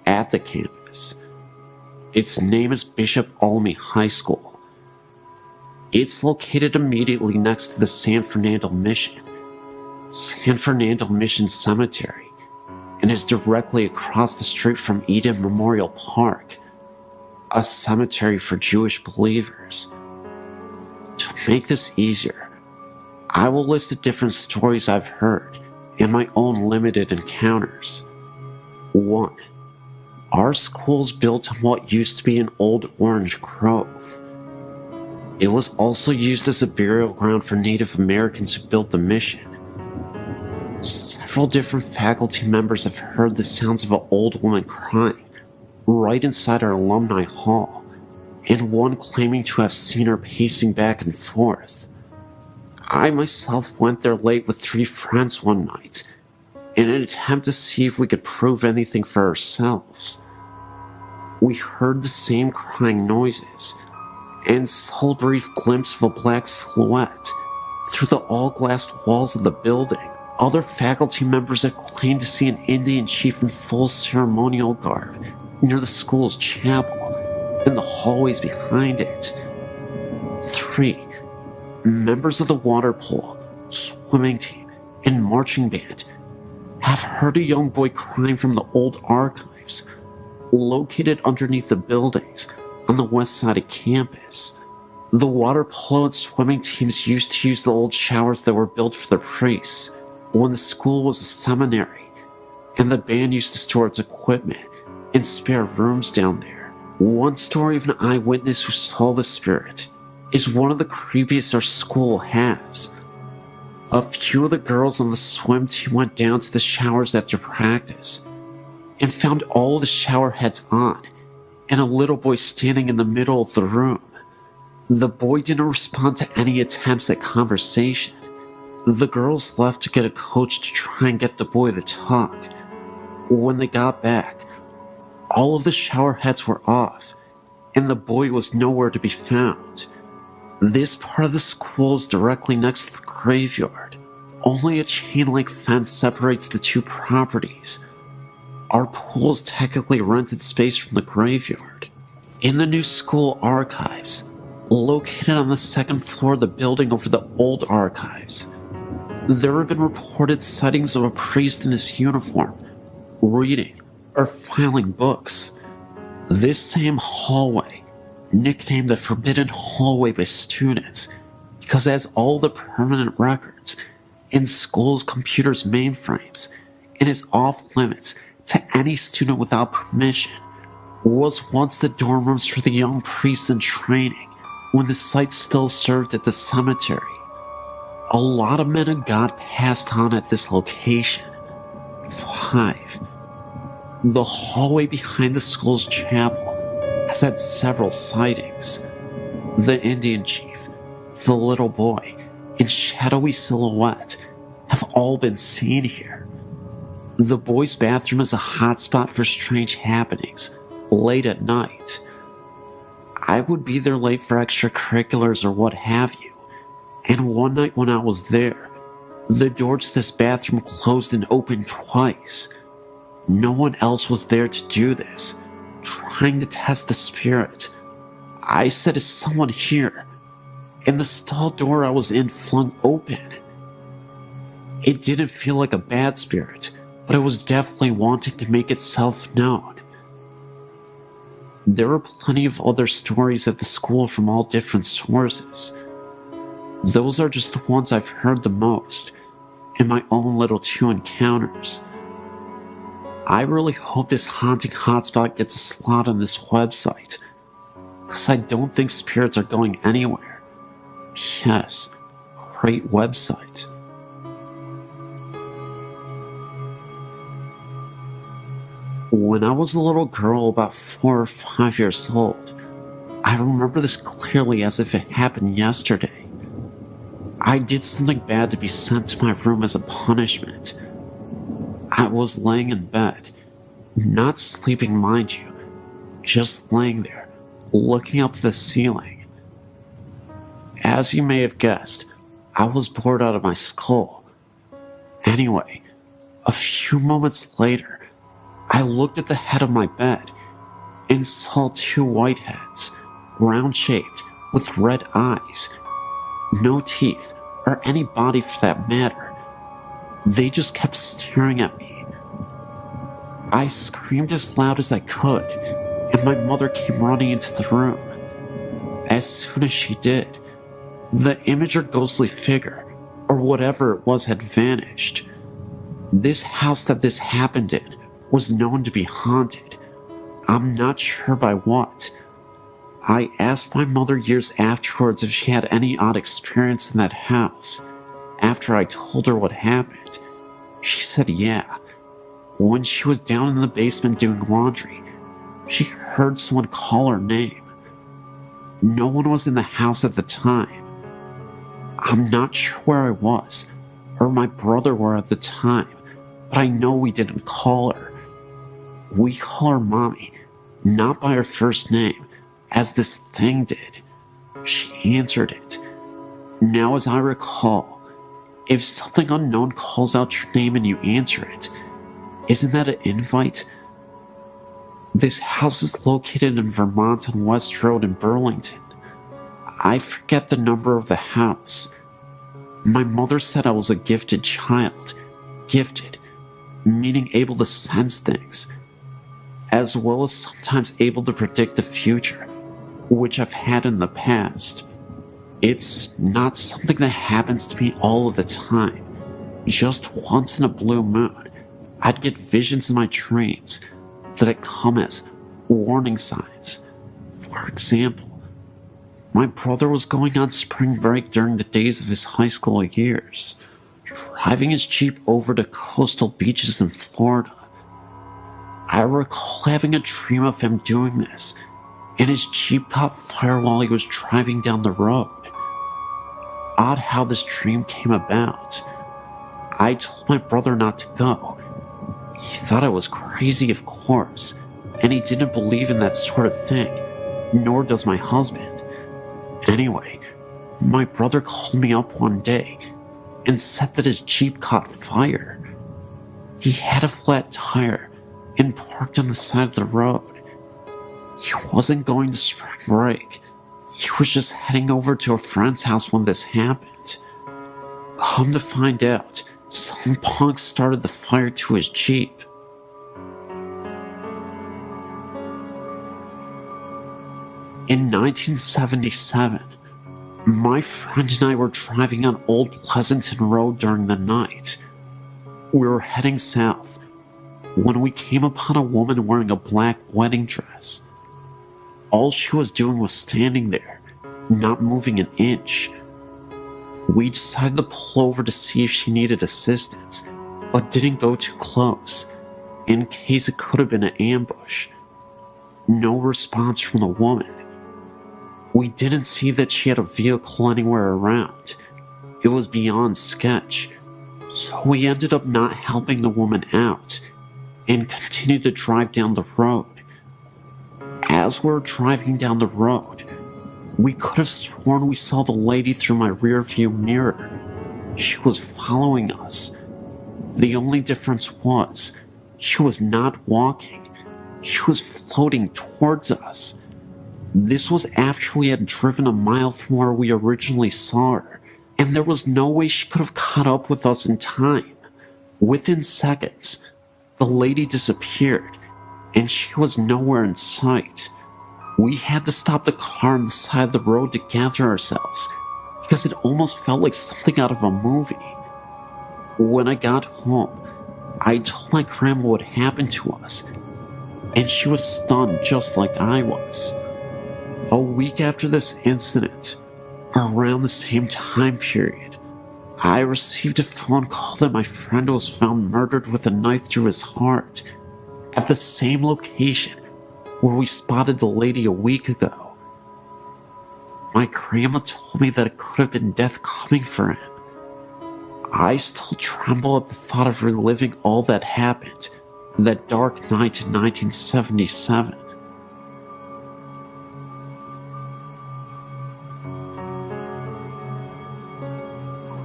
at the campus. Its name is Bishop Olney High School, It's located immediately next to the San Fernando Mission Cemetery, and is directly across the street from Eden Memorial Park, a cemetery for Jewish believers. To make this easier, I will list the different stories I've heard and my own limited encounters. 1. Our school's built on what used to be an old orange grove. It was also used as a burial ground for Native Americans who built the mission. Several different faculty members have heard the sounds of an old woman crying right inside our alumni hall, and one claiming to have seen her pacing back and forth. I myself went there late with 3 friends one night in an attempt to see if we could prove anything for ourselves. We heard the same crying noises and saw a brief glimpse of a black silhouette through the all-glass walls of the building. Other faculty members have claimed to see an Indian chief in full ceremonial garb near the school's chapel and the hallways behind it. 3. Members of the water polo, swimming team, and marching band have heard a young boy crying from the old archives located underneath the buildings on the west side of campus. The water polo and swimming teams used to use the old showers that were built for the priests when the school was a seminary, and the band used to store its equipment in spare rooms down there. One story of an eyewitness who saw the spirit is one of the creepiest our school has. A few of the girls on the swim team went down to the showers after practice and found all the shower heads on and a little boy standing in the middle of the room. The boy didn't respond to any attempts at conversation. The girls left to get a coach to try and get the boy to talk. When they got back, all of the shower heads were off, and the boy was nowhere to be found. This part of the school is directly next to the graveyard. Only a chain-link fence separates the two properties. Our pool is technically rented space from the graveyard. In the new school archives, located on the second floor of the building over the old archives, there have been reported sightings of a priest in his uniform, reading or filing books. This same hallway, nicknamed the Forbidden Hallway by students, because it has all the permanent records in school's computer's mainframes and is off limits to any student without permission, was once the dorm rooms for the young priests in training when the site still served at the cemetery. A lot of men of God passed on at this location. 5. The hallway behind the school's chapel has had several sightings. The Indian chief, the little boy, and shadowy silhouette have all been seen here. The boys' bathroom is a hotspot for strange happenings late at night. I would be there late for extracurriculars or what have you, and one night when I was there, the door to this bathroom closed and opened twice. No one else was there to do this, trying to test the spirit. I said, "Is someone here?" And the stall door I was in flung open. It didn't feel like a bad spirit, but it was definitely wanting to make itself known. There are plenty of other stories at the school from all different sources. Those are just the ones I've heard the most, in my own little 2 encounters. I really hope this haunting hotspot gets a slot on this website, because I don't think spirits are going anywhere. Yes, great website. When I was a little girl, about 4 or 5 years old, I remember this clearly as if it happened yesterday. I did something bad to be sent to my room as a punishment. I was laying in bed, not sleeping, mind you, just laying there, looking up at the ceiling. As you may have guessed, I was bored out of my skull. Anyway, a few moments later, I looked at the head of my bed and saw 2 white heads, round-shaped, with red eyes, No teeth, or any body for that matter. They just kept staring at me. I screamed as loud as I could, and my mother came running into the room. As soon as she did, the image or ghostly figure, or whatever it was, had vanished. This house that this happened in was known to be haunted. I'm not sure by what. I asked my mother years afterwards if she had any odd experience in that house. After I told her what happened, she said yeah. When she was down in the basement doing laundry, she heard someone call her name. No one was in the house at the time. I'm not sure where I was, or my brother were at the time, but I know we didn't call her. We call her Mommy, not by her first name, as this thing did. She answered it. Now, as I recall, if something unknown calls out your name and you answer it, isn't that an invite? This house is located in Vermont on West Road in Burlington. I forget the number of the house. My mother said I was a gifted child. Gifted, meaning able to sense things, as well as sometimes able to predict the future, which I've had in the past. It's not something that happens to me all of the time. Just once in a blue moon, I'd get visions in my dreams that come as warning signs. For example, my brother was going on spring break during the days of his high school years, driving his Jeep over to coastal beaches in Florida. I recall having a dream of him doing this, and his Jeep caught fire while he was driving down the road. Odd how this dream came about. I told my brother not to go. He thought I was crazy, of course, and he didn't believe in that sort of thing, nor does my husband. Anyway, my brother called me up one day and said that his Jeep caught fire. He had a flat tire and parked on the side of the road. He wasn't going to spring break. He was just heading over to a friend's house when this happened. Come to find out, some punk started the fire to his Jeep. In 1977, my friend and I were driving on Old Pleasanton Road during the night. We were heading south when we came upon a woman wearing a black wedding dress. All she was doing was standing there, not moving an inch. We decided to pull over to see if she needed assistance, but didn't go too close, in case it could have been an ambush. No response from the woman. We didn't see that she had a vehicle anywhere around. It was beyond sketch, so we ended up not helping the woman out, and continued to drive down the road. As we were driving down the road, we could have sworn we saw the lady through my rearview mirror. She was following us. The only difference was, she was not walking. She was floating towards us. This was after we had driven a mile from where we originally saw her, and there was no way she could have caught up with us in time. Within seconds, the lady disappeared, and she was nowhere in sight. We had to stop the car on the side of the road to gather ourselves, because it almost felt like something out of a movie. When I got home, I told my grandma what happened to us, and she was stunned just like I was. A week after this incident, around the same time period, I received a phone call that my friend was found murdered with a knife through his heart at the same location where we spotted the lady a week ago. My grandma told me that it could have been death coming for him. I still tremble at the thought of reliving all that happened that dark night in 1977.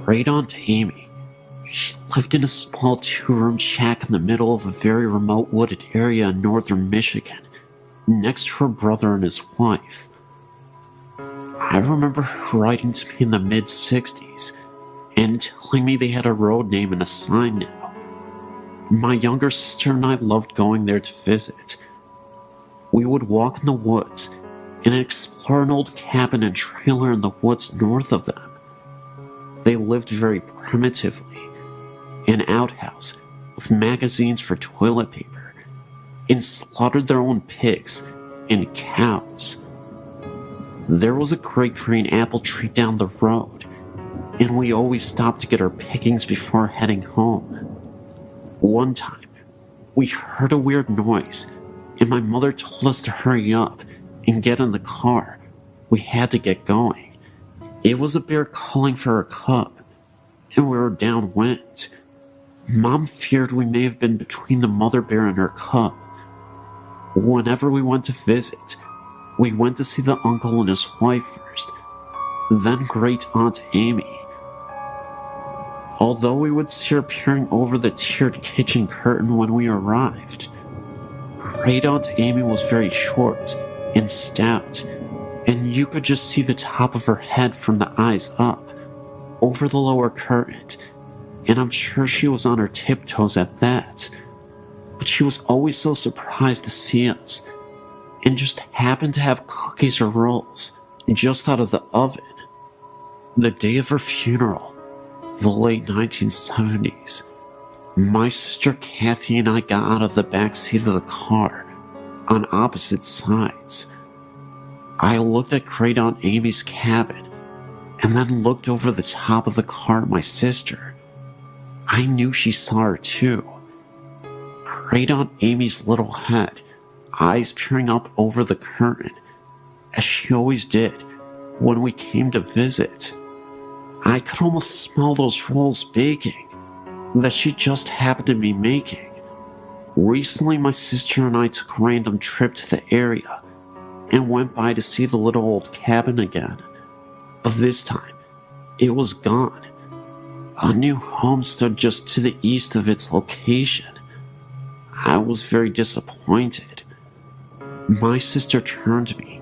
Great Aunt Amy. She lived in a small 2-room shack in the middle of a very remote wooded area in northern Michigan, next to her brother and his wife. I remember writing to me in the mid-60s and telling me they had a road name and a sign now. My younger sister and I loved going there to visit. We would walk in the woods and explore an old cabin and trailer in the woods north of them. They lived very primitively, an outhouse with magazines for toilet paper, and slaughtered their own pigs and cows. There was a great green apple tree down the road, and we always stopped to get our pickings before heading home. One time, we heard a weird noise, and my mother told us to hurry up and get in the car. We had to get going. It was a bear calling for her cub, and we were downwind. Mom feared we may have been between the mother bear and her cub. Whenever we went to visit, we went to see the uncle and his wife first, then great aunt Amy. Although we would see her peering over the tiered kitchen curtain when we arrived, great aunt Amy was very short and stout, and you could just see the top of her head from the eyes up, over the lower curtain, and I'm sure she was on her tiptoes at that. But she was always so surprised to see us, and just happened to have cookies or rolls just out of the oven. The day of her funeral, the late 1970s, my sister Kathy and I got out of the back seat of the car on opposite sides. I looked at Great Aunt Amy's cabin and then looked over the top of the car at my sister. I knew she saw her too. Great Aunt Amy's little head, eyes peering up over the curtain, as she always did when we came to visit. I could almost smell those rolls baking that she just happened to be making. Recently, my sister and I took a random trip to the area and went by to see the little old cabin again. But this time, it was gone. A new home stood just to the east of its location. I was very disappointed. My sister turned to me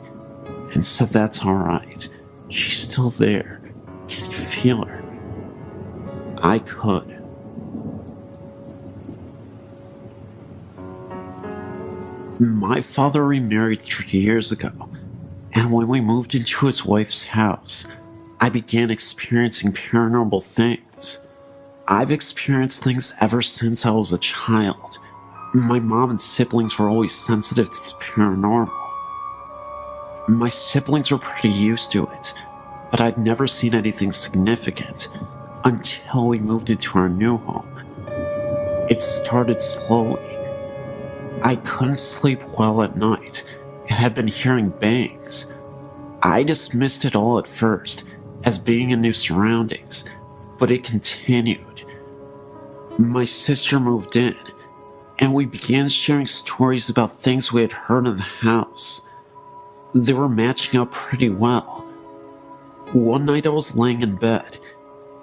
and said, "That's alright. She's still there. Can you feel her?" I could. My father remarried 3 years ago, and when we moved into his wife's house, I began experiencing paranormal things. I've experienced things ever since I was a child. My mom and siblings were always sensitive to the paranormal. My siblings were pretty used to it, but I'd never seen anything significant until we moved into our new home. It started slowly. I couldn't sleep well at night and had been hearing bangs. I dismissed it all at first as being in new surroundings, but it continued. My sister moved in, and we began sharing stories about things we had heard in the house. They were matching up pretty well. One night I was laying in bed,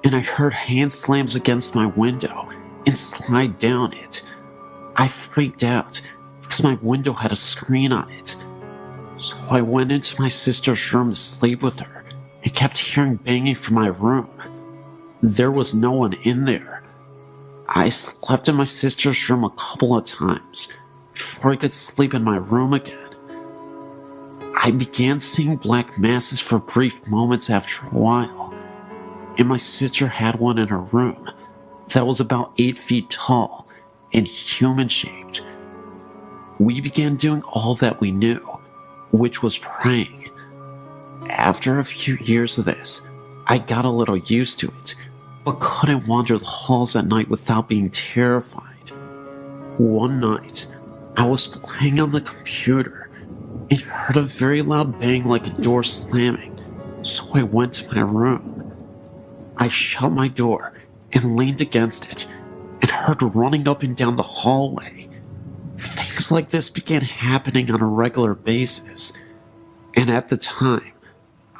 and I heard hand slams against my window and slide down it. I freaked out because my window had a screen on it. So I went into my sister's room to sleep with her and kept hearing banging from my room. There was no one in there. I slept in my sister's room a couple of times before I could sleep in my room again. I began seeing black masses for brief moments after a while, and my sister had one in her room that was about 8 feet tall and human-shaped. We began doing all that we knew, which was praying. After a few years of this, I got a little used to it, but couldn't wander the halls at night without being terrified. One night, I was playing on the computer and heard a very loud bang like a door slamming, so I went to my room. I shut my door and leaned against it and heard running up and down the hallway. Things like this began happening on a regular basis, and at the time,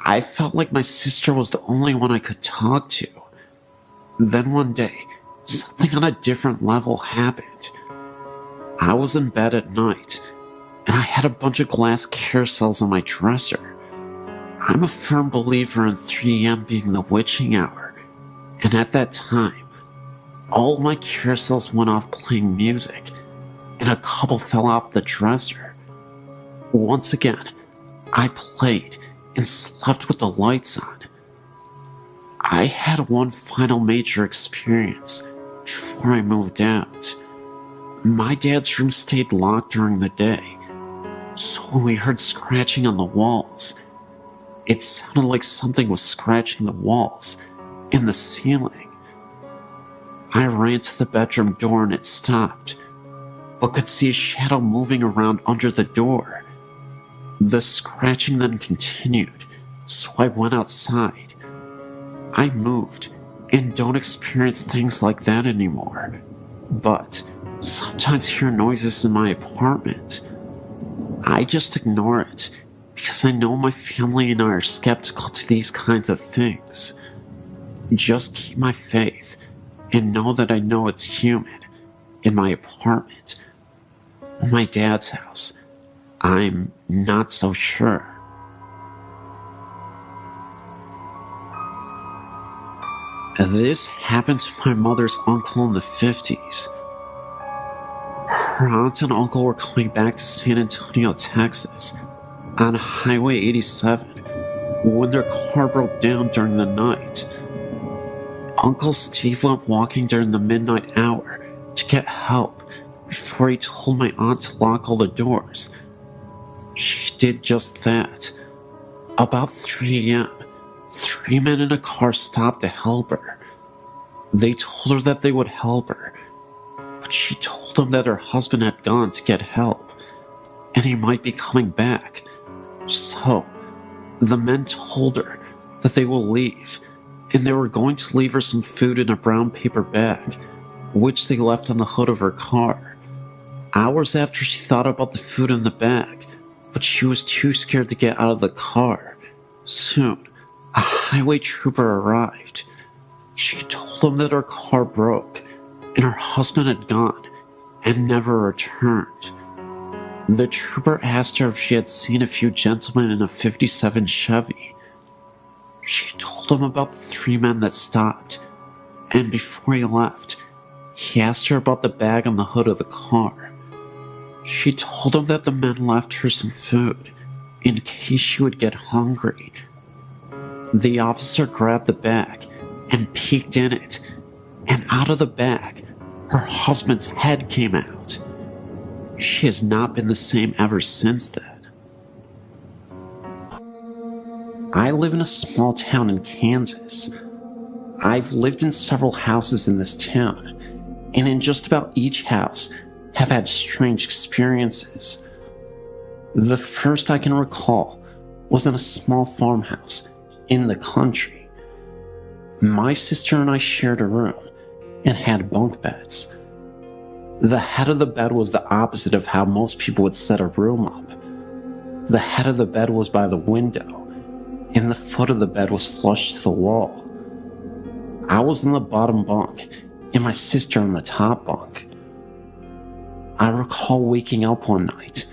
I felt like my sister was the only one I could talk to. Then one day, something on a different level happened. I was in bed at night, and I had a bunch of glass carousels on my dresser. I'm a firm believer in 3 a.m. being the witching hour, and at that time, all my carousels went off playing music, and a couple fell off the dresser. Once again, I played and slept with the lights on. I had one final major experience before I moved out. My dad's room stayed locked during the day, so when we heard scratching on the walls, it sounded like something was scratching the walls and the ceiling. I ran to the bedroom door and it stopped, but could see a shadow moving around under the door. The scratching then continued, so I went outside. I moved and don't experience things like that anymore, but sometimes hear noises in my apartment. I just ignore it because I know my family and I are skeptical to these kinds of things. Just keep my faith and know that I know it's human in my apartment. My dad's house, I'm not so sure. This happened to my mother's uncle in the 50s. Her aunt and uncle were coming back to San Antonio, Texas, on Highway 87 when their car broke down during the night. Uncle Steve went walking during the midnight hour to get help before he told my aunt to lock all the doors. She did just that. About 3 a.m., 3 men in a car stopped to help her. They told her that they would help her, but she told them that her husband had gone to get help, and he might be coming back. So, the men told her that they will leave, and they were going to leave her some food in a brown paper bag, which they left on the hood of her car. Hours after she thought about the food in the bag, but she was too scared to get out of the car. Soon, a highway trooper arrived. She told him that her car broke, and her husband had gone and never returned. The trooper asked her if she had seen a few gentlemen in a '57 Chevy. She told him about the 3 men that stopped, and before he left, he asked her about the bag on the hood of the car. She told him that the men left her some food in case she would get hungry. The officer grabbed the bag and peeked in it, and out of the bag, her husband's head came out. She has not been the same ever since then. I live in a small town in Kansas. I've lived in several houses in this town, and in just about each house have had strange experiences. The first I can recall was in a small farmhouse in the country. My sister and I shared a room and had bunk beds. The head of the bed was the opposite of how most people would set a room up. The head of the bed was by the window, and the foot of the bed was flush to the wall. I was in the bottom bunk, and my sister in the top bunk. I recall waking up one night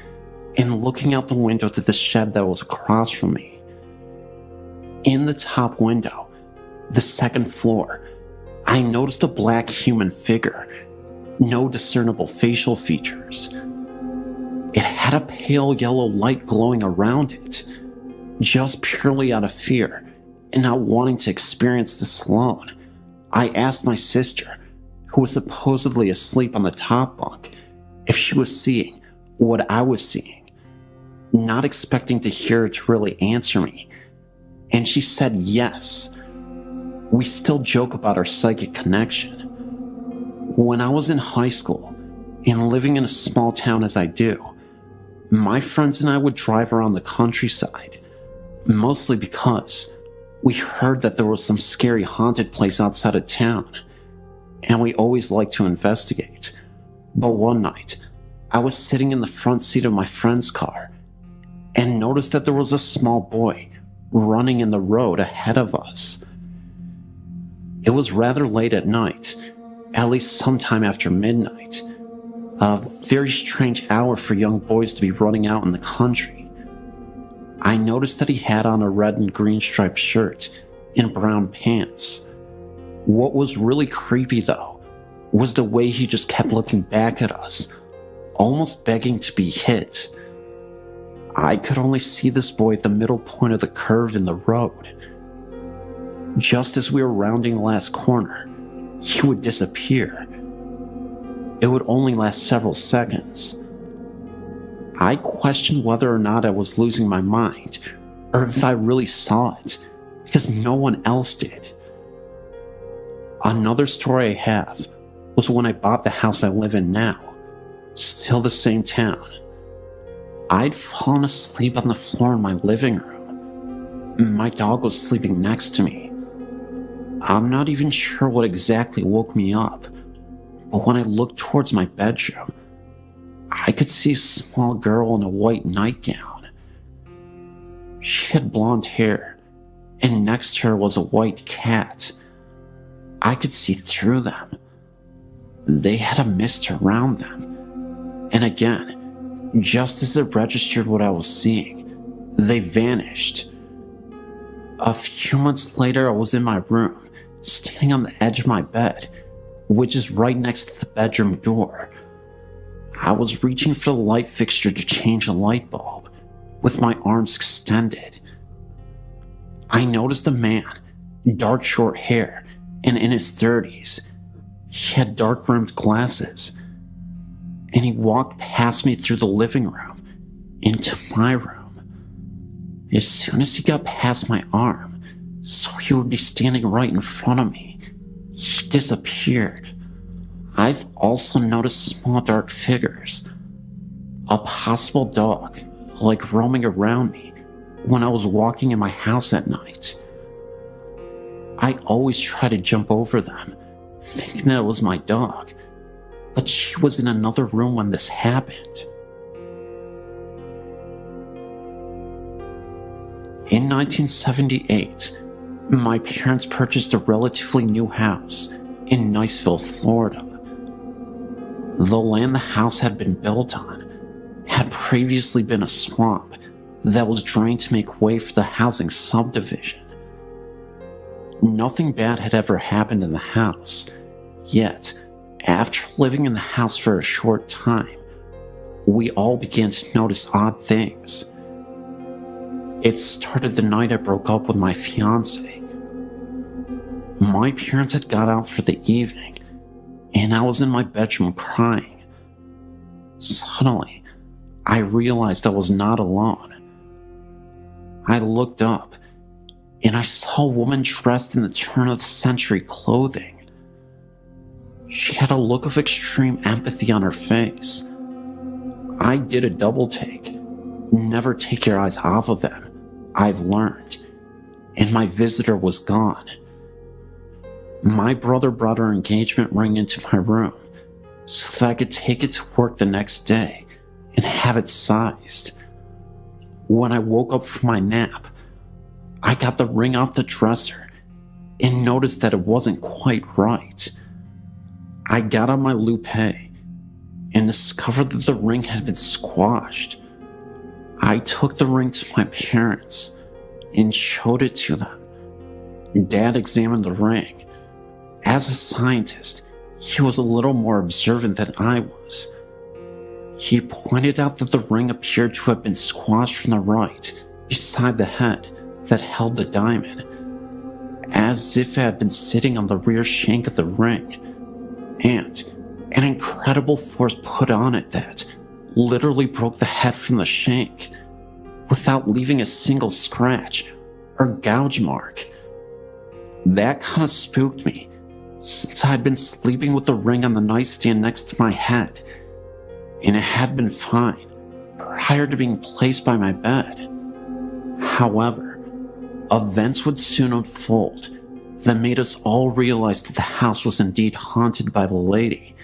and looking out the window to the shed that was across from me. In the top window, the second floor, I noticed a black human figure, no discernible facial features. It had a pale yellow light glowing around it, just purely out of fear and not wanting to experience this alone. I asked my sister, who was supposedly asleep on the top bunk, if she was seeing what I was seeing, not expecting to hear her to really answer me, and she said yes. We still joke about our psychic connection. When I was in high school and living in a small town as I do, my friends and I would drive around the countryside, mostly because we heard that there was some scary haunted place outside of town, and we always liked to investigate. But one night, I was sitting in the front seat of my friend's car and noticed that there was a small boy running in the road ahead of us. It was rather late at night, at least sometime after midnight, a very strange hour for young boys to be running out in the country. I noticed that he had on a red and green striped shirt and brown pants. What was really creepy though was the way he just kept looking back at us, almost begging to be hit. I could only see this boy at the middle point of the curve in the road. Just as we were rounding the last corner, he would disappear. It would only last several seconds. I questioned whether or not I was losing my mind, or if I really saw it, because no one else did. Another story I have was when I bought the house I live in now, still the same town. I'd fallen asleep on the floor in my living room. My dog was sleeping next to me. I'm not even sure what exactly woke me up, but when I looked towards my bedroom, I could see a small girl in a white nightgown. She had blonde hair, and next to her was a white cat. I could see through them. They had a mist around them. And again, just as it registered what I was seeing, they vanished. A few months later, I was in my room, standing on the edge of my bed, which is right next to the bedroom door. I was reaching for the light fixture to change the light bulb, with my arms extended. I noticed a man, dark short hair, and in his 30s. He had dark rimmed glasses, and he walked past me through the living room, into my room. As soon as he got past my arm, so he would be standing right in front of me, he disappeared. I've also noticed small dark figures, a possible dog, like roaming around me when I was walking in my house at night. I always try to jump over them, thinking that it was my dog, but she was in another room when this happened. In 1978, my parents purchased a relatively new house in Niceville, Florida. The land the house had been built on had previously been a swamp that was drained to make way for the housing subdivision. Nothing bad had ever happened in the house, yet, after living in the house for a short time, we all began to notice odd things. It started the night I broke up with my fiance. My parents had got out for the evening, and I was in my bedroom crying. Suddenly, I realized I was not alone. I looked up, and I saw a woman dressed in the turn-of-the-century clothing. She had a look of extreme empathy on her face. I did a double take. Never take your eyes off of them, I've learned, and my visitor was gone. My brother brought her engagement ring into my room so that I could take it to work the next day and have it sized. When I woke up from my nap, I got the ring off the dresser and noticed that it wasn't quite right. I got on my loupe and discovered that the ring had been squashed. I took the ring to my parents and showed it to them. Dad examined the ring. As a scientist, he was a little more observant than I was. He pointed out that the ring appeared to have been squashed from the right, beside the head that held the diamond, as if it had been sitting on the rear shank of the ring, and an incredible force put on it that literally broke the head from the shank, without leaving a single scratch or gouge mark. That kind of spooked me, since I had been sleeping with the ring on the nightstand next to my head, and it had been fine prior to being placed by my bed. However, events would soon unfold that made us all realize that the house was indeed haunted by the lady,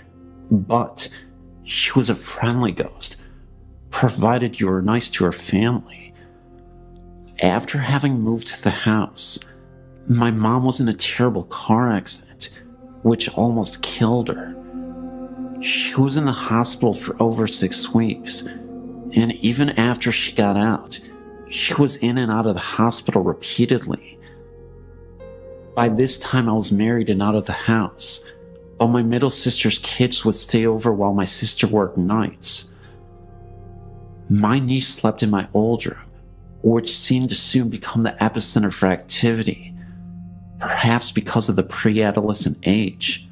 but she was a friendly ghost, provided you were nice to her family. After having moved to the house, my mom was in a terrible car accident, which almost killed her. She was in the hospital for over 6 weeks, and even after she got out, She was in and out of the hospital repeatedly. By this time, I was married and out of the house, but my middle sister's kids would stay over while my sister worked nights. My niece slept in my old room, which seemed to soon become the epicenter for activity, perhaps because of the pre-adolescent age.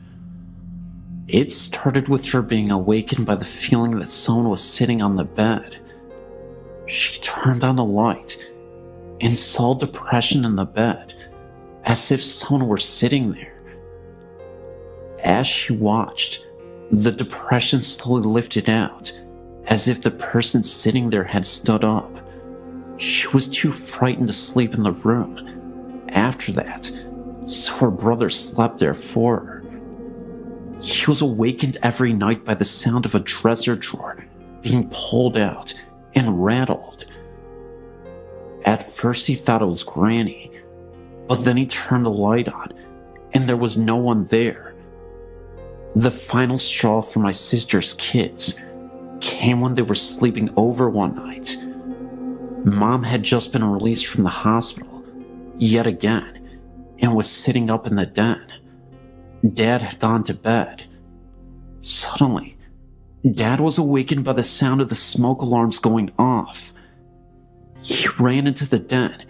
It started with her being awakened by the feeling that someone was sitting on the bed. She turned on the light and saw depression in the bed, as if someone were sitting there. As she watched, the depression slowly lifted out, as if the person sitting there had stood up. She was too frightened to sleep in the room after that, so her brother slept there for her. He was awakened every night by the sound of a dresser drawer being pulled out and rattled. At first he thought it was Granny, but then he turned the light on and there was no one there. The final straw for my sister's kids came when they were sleeping over one night. Mom had just been released from the hospital, yet again, and was sitting up in the den. Dad had gone to bed. Suddenly, Dad was awakened by the sound of the smoke alarms going off. He ran into the den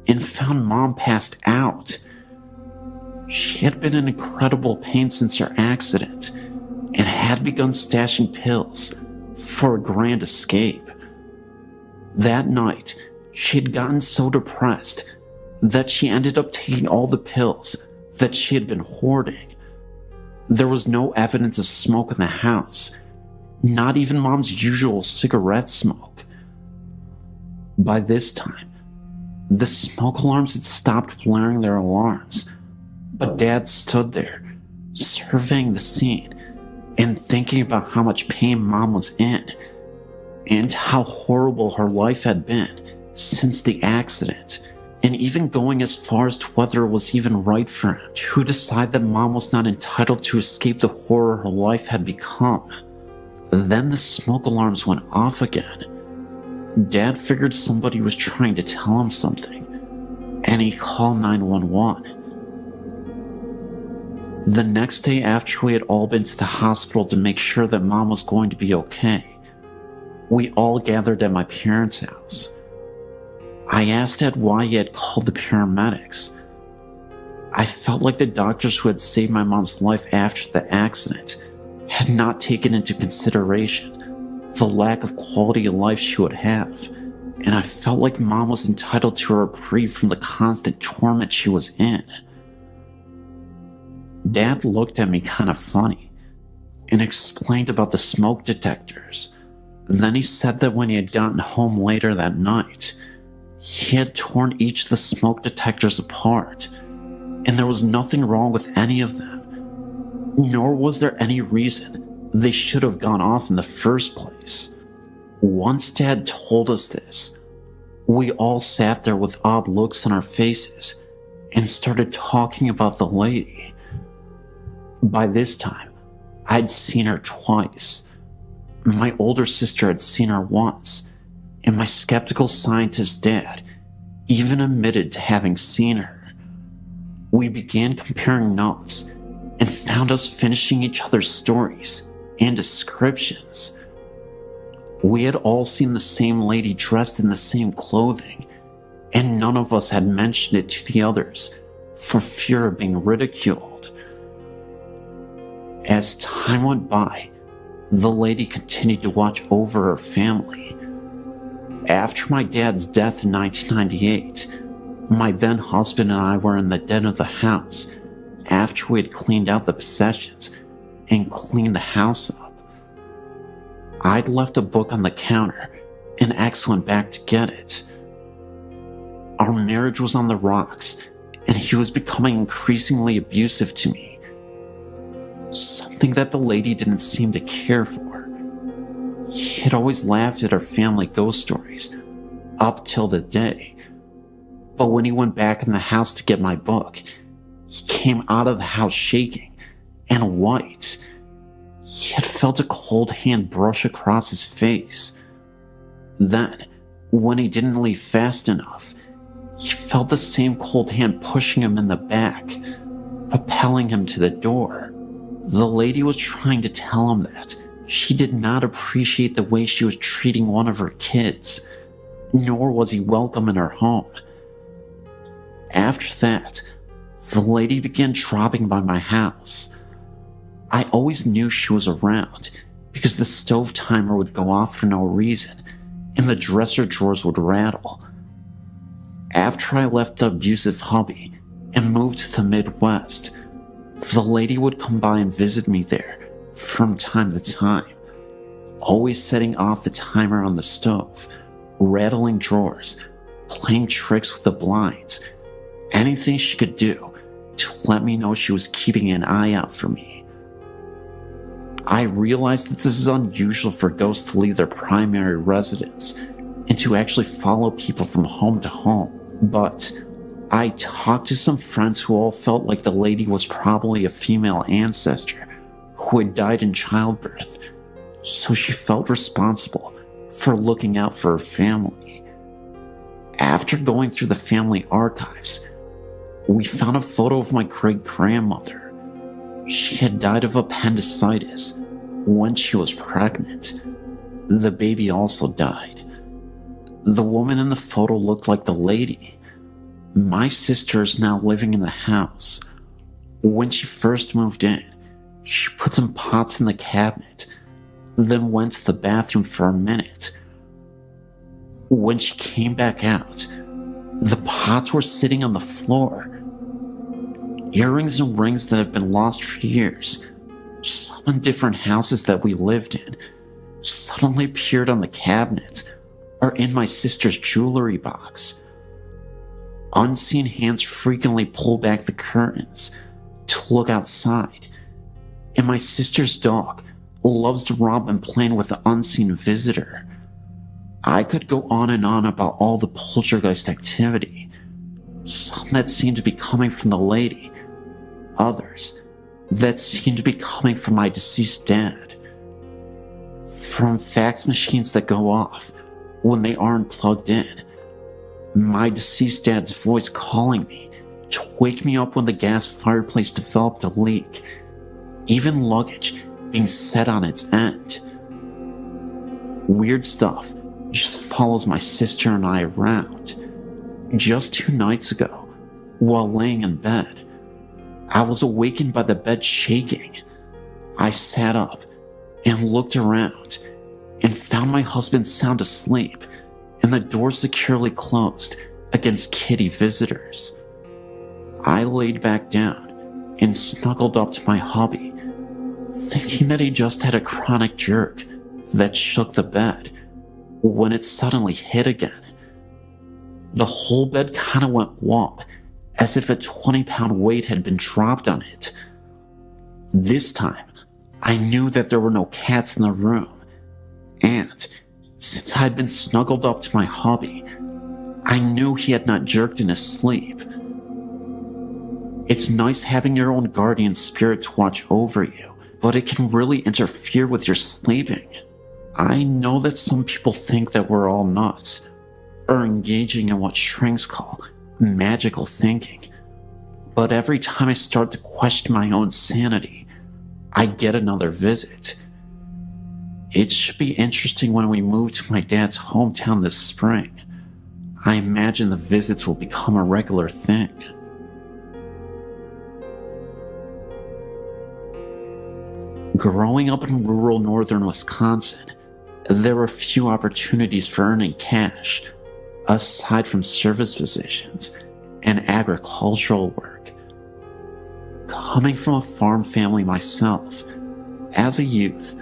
and found Mom passed out. She had been in incredible pain since her accident and had begun stashing pills for a grand escape. That night, she had gotten so depressed that she ended up taking all the pills that she had been hoarding. There was no evidence of smoke in the house, not even Mom's usual cigarette smoke. By this time, the smoke alarms had stopped blaring their alarms, but Dad stood there, surveying the scene and thinking about how much pain Mom was in and how horrible her life had been since the accident, and even going as far as to whether it was even right for him to decide that Mom was not entitled to escape the horror her life had become. Then the smoke alarms went off again. Dad figured somebody was trying to tell him something, and he called 911. The next day after we had all been to the hospital to make sure that Mom was going to be okay, we all gathered at my parents' house. I asked Dad why he had called the paramedics. I felt like the doctors who had saved my mom's life after the accident had not taken into consideration the lack of quality of life she would have, and I felt like Mom was entitled to a reprieve from the constant torment she was in. Dad looked at me kind of funny and explained about the smoke detectors. Then he said that when he had gotten home later that night, he had torn each of the smoke detectors apart, and there was nothing wrong with any of them, nor was there any reason they should have gone off in the first place. Once Dad told us this, we all sat there with odd looks on our faces and started talking about the lady. By this time, I'd seen her twice. My older sister had seen her once, and my skeptical scientist dad even admitted to having seen her. We began comparing notes and found us finishing each other's stories and descriptions. We had all seen the same lady dressed in the same clothing, and none of us had mentioned it to the others for fear of being ridiculed. As time went by, the lady continued to watch over her family. After my dad's death in 1998, my then husband and I were in the den of the house after we had cleaned out the possessions and cleaned the house up. I'd left a book on the counter and X went back to get it. Our marriage was on the rocks and he was becoming increasingly abusive to me. Something that the lady didn't seem to care for. He had always laughed at our family ghost stories, up till the day. But when he went back in the house to get my book, he came out of the house shaking and white. He had felt a cold hand brush across his face. Then, When he didn't leave fast enough, he felt the same cold hand pushing him in the back, propelling him to the door. The lady was trying to tell him that she did not appreciate the way she was treating one of her kids, nor was he welcome in her home. After that, the lady began dropping by my house. I always knew she was around because the stove timer would go off for no reason and the dresser drawers would rattle. After I left the abusive hubby and moved to the Midwest, the lady would come by and visit me there from time to time, always setting off the timer on the stove, rattling drawers, playing tricks with the blinds, anything she could do to let me know she was keeping an eye out for me. I realized that this is unusual for ghosts to leave their primary residence and to actually follow people from home to home, but I talked to some friends who all felt like the lady was probably a female ancestor who had died in childbirth, so she felt responsible for looking out for her family. After going through the family archives, we found a photo of my great-grandmother. She had died of appendicitis when she was pregnant. The baby also died. The woman in the photo looked like the lady. My sister is now living in the house. When she first moved in, she put some pots in the cabinet, then went to the bathroom for a minute. When she came back out, the pots were sitting on the floor. Earrings and rings that had been lost for years, some in different houses that we lived in, suddenly appeared on the cabinet or in my sister's jewelry box. Unseen hands frequently pull back the curtains to look outside, and my sister's dog loves to romp and play with the unseen visitor. I could go on and on about all the poltergeist activity, some that seemed to be coming from the lady, others that seemed to be coming from my deceased dad. From fax machines that go off when they aren't plugged in, my deceased dad's voice calling me to wake me up when the gas fireplace developed a leak, even luggage being set on its end. Weird stuff just follows my sister and I around. Just 2 nights ago, while laying in bed, I was awakened by the bed shaking. I sat up and looked around and found my husband sound asleep and the door securely closed against kitty visitors. I laid back down and snuggled up to my hubby, thinking that he just had a chronic jerk that shook the bed when it suddenly hit again. The whole bed kind of went whomp, as if a 20-pound weight had been dropped on it. This time, I knew that there were no cats in the room, and since I'd been snuggled up to my hubby, I knew he had not jerked in his sleep. It's nice having your own guardian spirit to watch over you, but it can really interfere with your sleeping. I know that some people think that we're all nuts, or engaging in what shrinks call magical thinking, but every time I start to question my own sanity, I get another visit. It should be interesting when we move to my dad's hometown this spring. I imagine the visits will become a regular thing. Growing up in rural northern Wisconsin, there were few opportunities for earning cash, aside from service positions and agricultural work. Coming from a farm family myself, as a youth,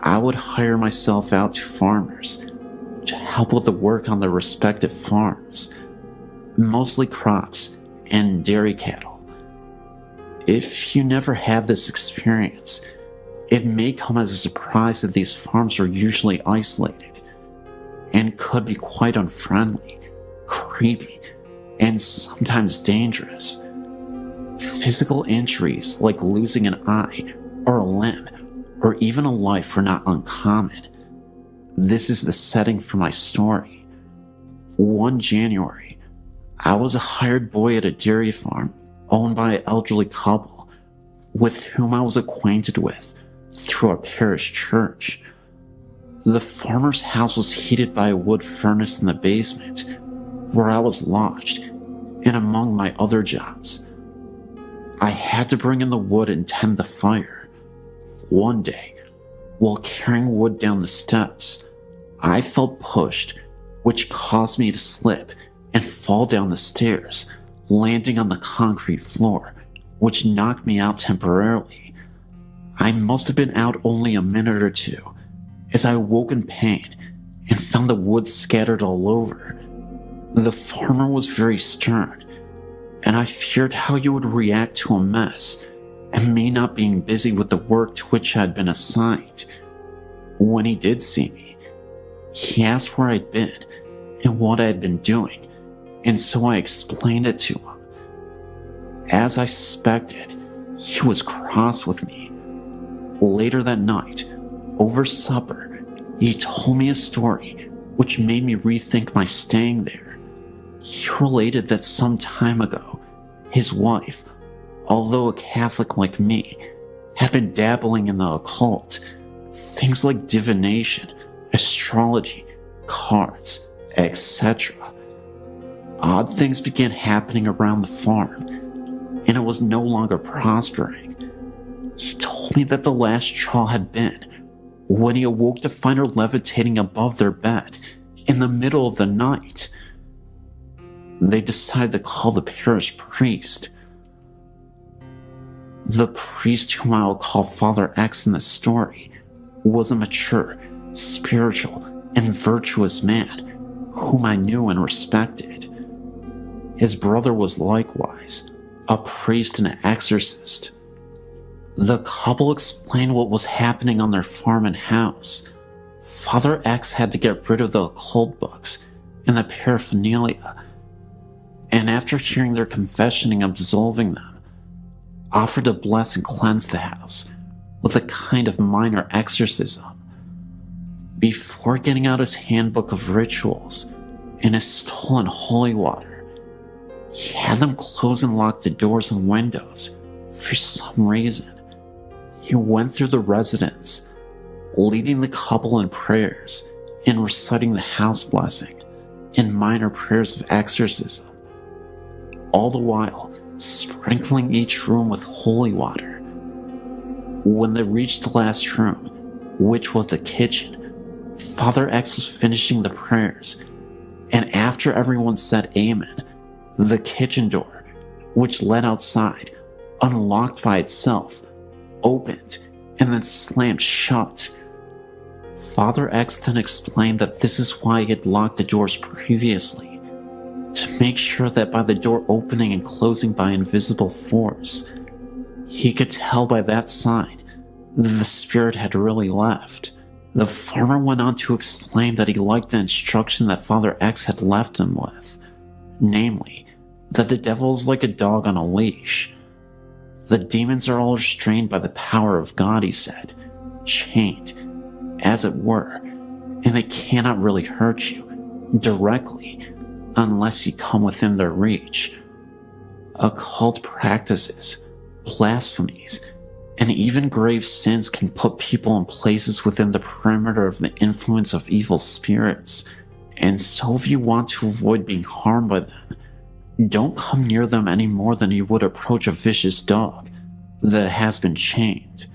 I would hire myself out to farmers to help with the work on their respective farms, mostly crops and dairy cattle. If you never have this experience, it may come as a surprise that these farms are usually isolated and could be quite unfriendly, creepy, and sometimes dangerous. Physical injuries like losing an eye or a limb or even a life were not uncommon. This is the setting for my story. One January, I was a hired boy at a dairy farm owned by an elderly couple with whom I was acquainted with through our parish church. The farmer's house was heated by a wood furnace in the basement where I was lodged, and among my other jobs, I had to bring in the wood and tend the fire. One day, while carrying wood down the steps, I felt pushed, which caused me to slip and fall down the stairs, landing on the concrete floor, which knocked me out temporarily. I must have been out only a minute or two, as I woke in pain and found the wood scattered all over. The farmer was very stern, and I feared how he would react to a mess and me not being busy with the work to which I had been assigned. When he did see me, he asked where I'd been and what I had been doing, and so I explained it to him. As I suspected, he was cross with me. Later that night, over supper, he told me a story which made me rethink my staying there. He related that some time ago, his wife, although a Catholic like me, had been dabbling in the occult, things like divination, astrology, cards, etc. Odd things began happening around the farm, and it was no longer prospering. He told me that the last straw had been when he awoke to find her levitating above their bed in the middle of the night. They decided to call the parish priest. The priest, whom I will call Father X in the story, was a mature, spiritual, and virtuous man whom I knew and respected. His brother was likewise a priest and an exorcist. The couple explained what was happening on their farm and house. Father X had to get rid of the occult books and the paraphernalia, and after hearing their confession and absolving them, offered to bless and cleanse the house with a kind of minor exorcism. Before getting out his handbook of rituals and his stolen holy water, he had them close and lock the doors and windows. For some reason, he went through the residence, leading the couple in prayers and reciting the house blessing and minor prayers of exorcism, all the while sprinkling each room with holy water. When they reached the last room, which was the kitchen, Father X was finishing the prayers, and after everyone said amen, the kitchen door, which led outside, unlocked by itself, opened and then slammed shut. Father X then explained that this is why he had locked the doors previously, to make sure that by the door opening and closing by invisible force, he could tell by that sign that the spirit had really left. The farmer went on to explain that he liked the instruction that Father X had left him with, namely, that the devil is like a dog on a leash. The demons are all restrained by the power of God, he said, chained, as it were, and they cannot really hurt you directly unless you come within their reach. Occult practices, blasphemies, and even grave sins can put people in places within the perimeter of the influence of evil spirits, and so if you want to avoid being harmed by them, don't come near them any more than you would approach a vicious dog that has been chained.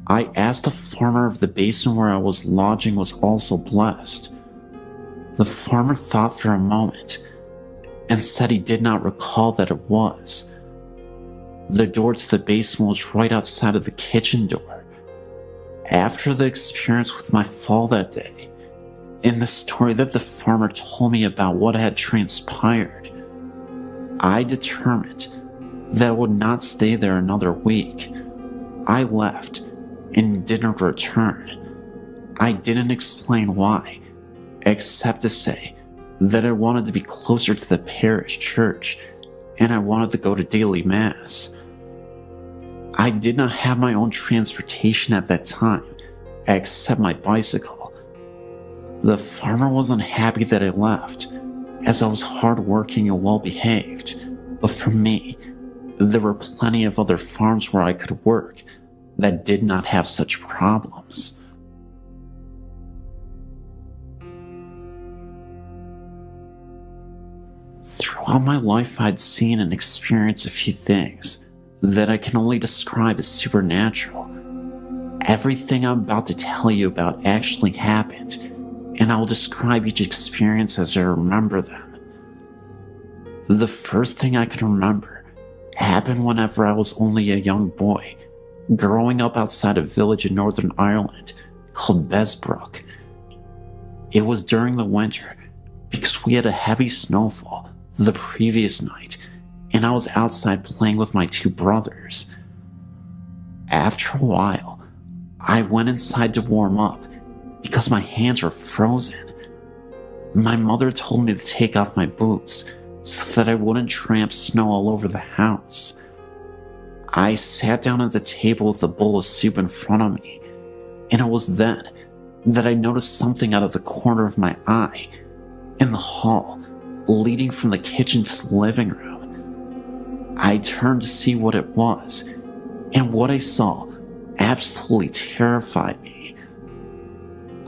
I asked the farmer if the basement where I was lodging was also blessed. The farmer thought for a moment and said he did not recall that it was. The door to the basement was right outside of the kitchen door. After the experience with my fall that day, and the story that the farmer told me about what had transpired, I determined that I would not stay there another week. I left and didn't return. I didn't explain why, except to say that I wanted to be closer to the parish church and I wanted to go to daily mass. I did not have my own transportation at that time, except my bicycle. The farmer wasn't happy that I left, as I was hardworking and well behaved, but for me, there were plenty of other farms where I could work that did not have such problems. Throughout my life, I'd seen and experienced a few things that I can only describe as supernatural. Everything I'm about to tell you about actually happened, and I will describe each experience as I remember them. The first thing I can remember happened whenever I was only a young boy, growing up outside a village in Northern Ireland called Besbrook. It was during the winter because we had a heavy snowfall the previous night, and I was outside playing with my two brothers. After a while, I went inside to warm up because my hands were frozen. My mother told me to take off my boots so that I wouldn't tramp snow all over the house. I sat down at the table with a bowl of soup in front of me, and it was then that I noticed something out of the corner of my eye in the hall leading from the kitchen to the living room. I turned to see what it was, and what I saw absolutely terrified me.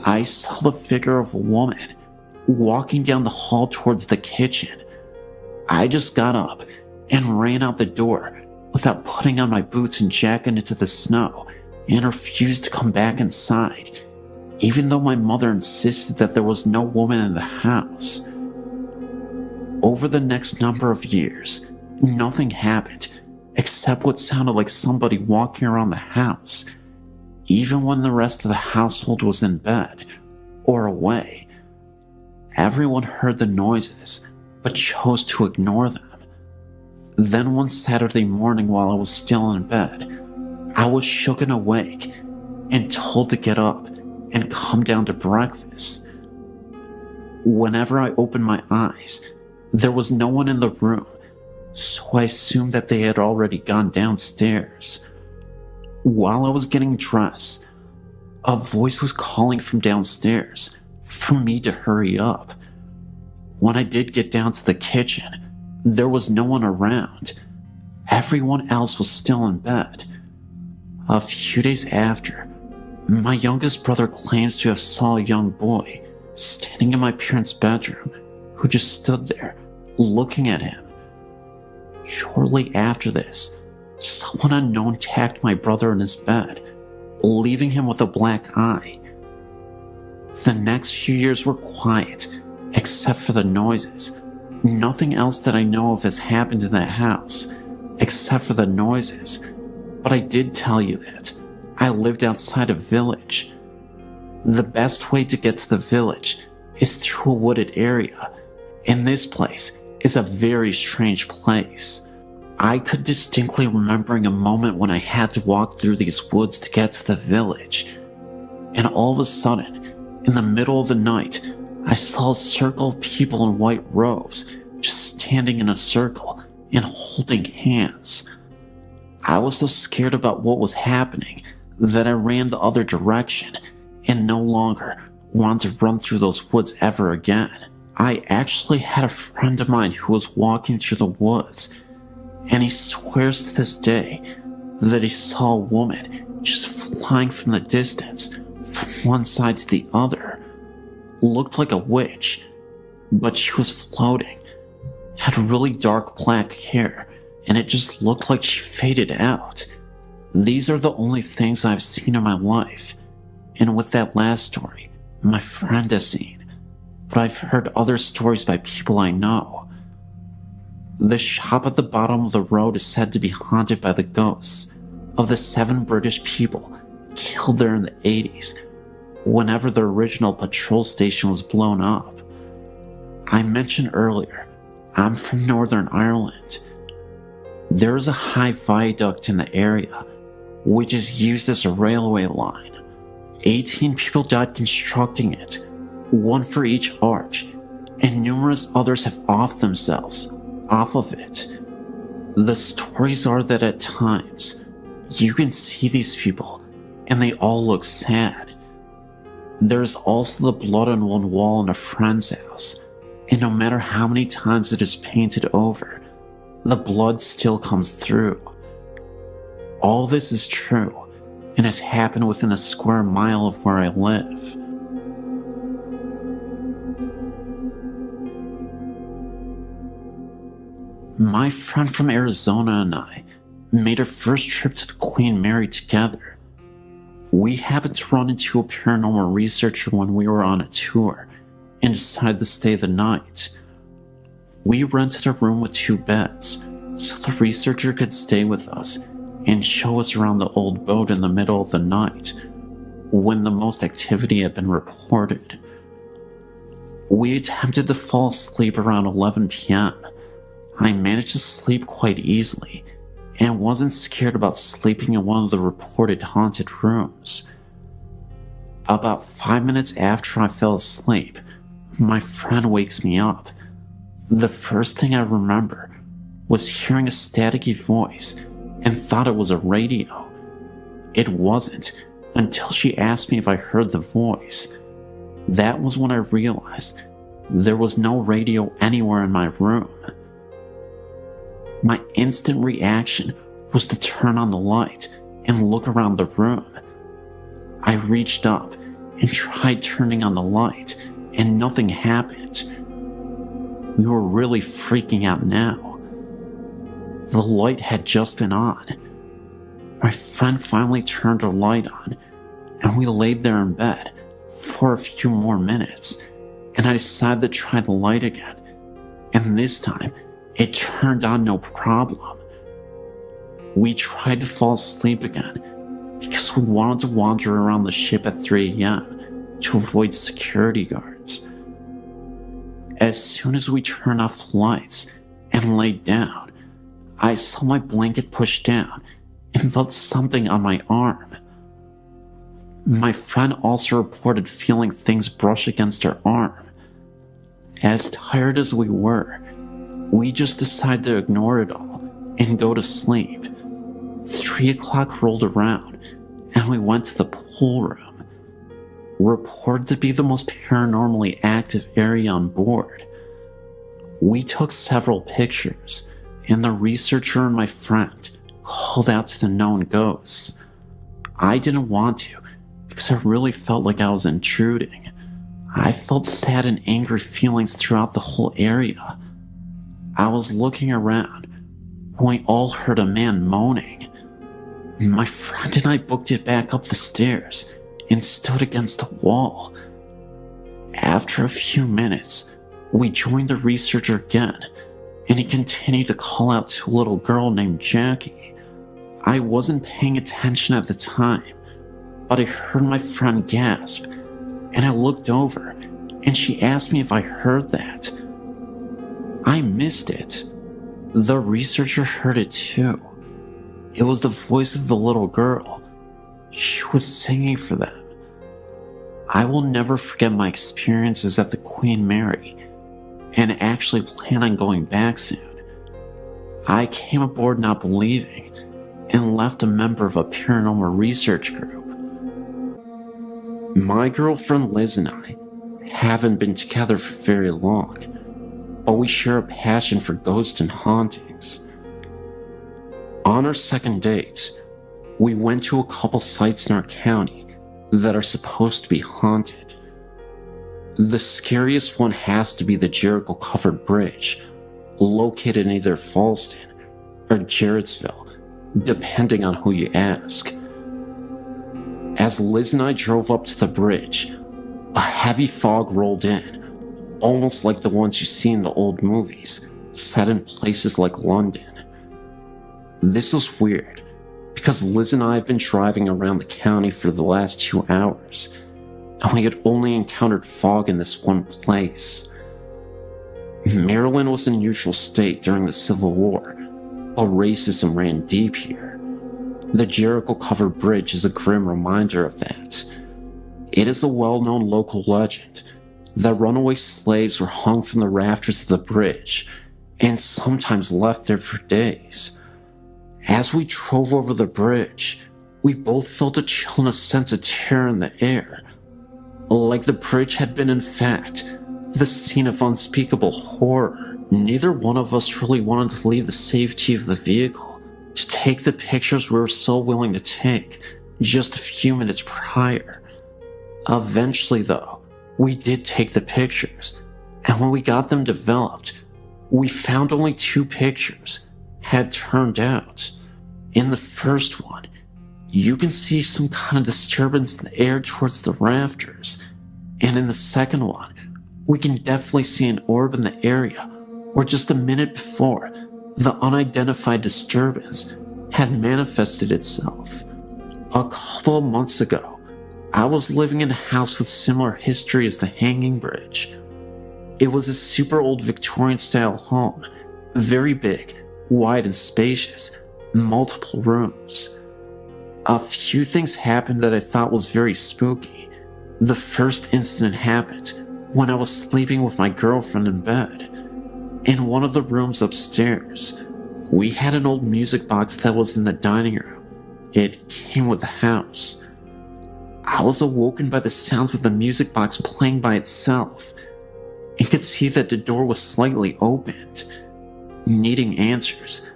I saw the figure of a woman walking down the hall towards the kitchen. I just got up and ran out the door without putting on my boots and jacket into the snow, and refused to come back inside, even though my mother insisted that there was no woman in the house. Over the next number of years, nothing happened except what sounded like somebody walking around the house, even when the rest of the household was in bed or away. Everyone heard the noises, but chose to ignore them. Then one Saturday morning while I was still in bed, I was shook and awake and told to get up and come down to breakfast. Whenever I opened my eyes, there was no one in the room, so I assumed that they had already gone downstairs. While I was getting dressed, a voice was calling from downstairs for me to hurry up. When I did get down to the kitchen, there was no one around. Everyone else was still in bed. A few days after, my youngest brother claims to have saw a young boy standing in my parents' bedroom who just stood there looking at him. Shortly after this, someone unknown attacked my brother in his bed, leaving him with a black eye. The next few years were quiet, except for the noises. Nothing else that I know of has happened in that house, except for the noises. But I did tell you that I lived outside a village. The best way to get to the village is through a wooded area, and this place is a very strange place. I could distinctly remembering a moment when I had to walk through these woods to get to the village, and all of a sudden, in the middle of the night, I saw a circle of people in white robes just standing in a circle and holding hands. I was so scared about what was happening that I ran the other direction and no longer wanted to run through those woods ever again. I actually had a friend of mine who was walking through the woods, and he swears to this day that he saw a woman just flying from the distance from one side to the other. Looked like a witch, but she was floating, had really dark black hair, and it just looked like she faded out. These are the only things I've seen in my life, and with that last story, my friend has seen, but I've heard other stories by people I know. The shop at the bottom of the road is said to be haunted by the ghosts of the 7 British people killed there in the 80s, whenever the original patrol station was blown up. I mentioned earlier, I'm from Northern Ireland. There is a high viaduct in the area, which is used as a railway line. 18 people died constructing it, 1 for each arch, and numerous others have offed themselves off of it. The stories are that at times, you can see these people, and they all look sad. There's also the blood on one wall in a friend's house, and no matter how many times it is painted over, the blood still comes through. All this is true, and has happened within a square mile of where I live. My friend from Arizona and I made our first trip to the Queen Mary together. We happened to run into a paranormal researcher when we were on a tour and decided to stay the night. We rented a room with 2 beds so the researcher could stay with us and show us around the old boat in the middle of the night when the most activity had been reported. We attempted to fall asleep around 11 p.m. I managed to sleep quite easily and wasn't scared about sleeping in one of the reported haunted rooms. About 5 minutes after I fell asleep, my friend wakes me up. The first thing I remember was hearing a staticky voice and thought it was a radio. It wasn't until she asked me if I heard the voice. That was when I realized there was no radio anywhere in my room. My instant reaction was to turn on the light and look around the room. I reached up and tried turning on the light, and nothing happened. We were really freaking out now. The light had just been on. My friend finally turned her light on, and we laid there in bed for a few more minutes, and I decided to try the light again, and this time it turned on no problem. We tried to fall asleep again because we wanted to wander around the ship at 3 a.m. to avoid security guards. As soon as we turned off the lights and laid down, I saw my blanket pushed down and felt something on my arm. My friend also reported feeling things brush against her arm. As tired as we were, we just decided to ignore it all and go to sleep. 3 o'clock rolled around and we went to the pool room, reported to be the most paranormally active area on board. We took several pictures, and the researcher and my friend called out to the known ghosts. I didn't want to because I really felt like I was intruding. I felt sad and angry feelings throughout the whole area. I was looking around when we all heard a man moaning. My friend and I booked it back up the stairs and stood against the wall. After a few minutes, we joined the researcher again, and he continued to call out to a little girl named Jackie. I wasn't paying attention at the time, but I heard my friend gasp, and I looked over, and she asked me if I heard that. I missed it. The researcher heard it too. It was the voice of the little girl. She was singing for them. I will never forget my experiences at the Queen Mary, and actually plan on going back soon. I came aboard not believing, and left a member of a paranormal research group. My girlfriend Liz and I haven't been together for very long, but we share a passion for ghosts and hauntings. On our second date, we went to a couple sites in our county that are supposed to be haunted. The scariest one has to be the Jericho-covered bridge, located in either Fallston or Jarrettsville, depending on who you ask. As Liz and I drove up to the bridge, a heavy fog rolled in, almost like the ones you see in the old movies, set in places like London. This was weird, because Liz and I have been driving around the county for the last 2 hours, and we had only encountered fog in this one place. Maryland was a neutral state during the Civil War, but racism ran deep here. The Jericho-covered bridge is a grim reminder of that. It is a well-known local legend that runaway slaves were hung from the rafters of the bridge, and sometimes left there for days. As we drove over the bridge, we both felt a chill and a sense of terror in the air. like the bridge had been, in fact, the scene of unspeakable horror. Neither one of us really wanted to leave the safety of the vehicle to take the pictures we were so willing to take just a few minutes prior. Eventually, though, we did take the pictures, and when we got them developed, we found only 2 pictures had turned out. In the first one, you can see some kind of disturbance in the air towards the rafters, and in the second one, we can definitely see an orb in the area where just a minute before, the unidentified disturbance had manifested itself. A couple of months ago, I was living in a house with similar history as the Hanging Bridge. It was a super old Victorian-style home, very big, wide and spacious, multiple rooms. A few things happened that I thought was very spooky. The first incident happened when I was sleeping with my girlfriend in bed. In one of the rooms upstairs, we had an old music box that was in the dining room. It came with the house. I was awoken by the sounds of the music box playing by itself and could see that the door was slightly opened. Needing answers,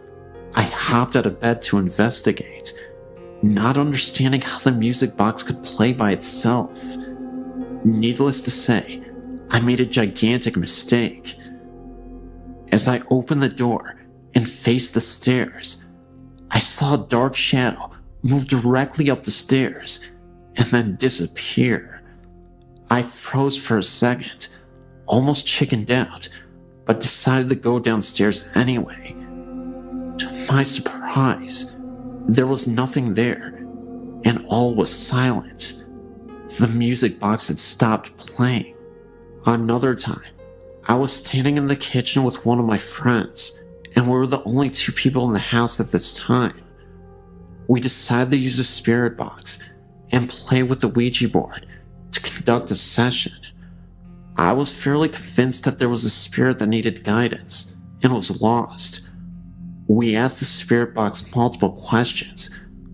I hopped out of bed to investigate, not understanding how the music box could play by itself. Needless to say, I made a gigantic mistake. As I opened the door and faced the stairs, I saw a dark shadow move directly up the stairs and then disappear. I froze for a second, almost chickened out, but decided to go downstairs anyway. To my surprise, there was nothing there, and all was silent. The music box had stopped playing. Another time, I was standing in the kitchen with one of my friends, and we were the only 2 people in the house at this time. We decided to use a spirit box and play with the Ouija board to conduct a session. I was fairly convinced that there was a spirit that needed guidance and was lost. We asked the spirit box multiple questions,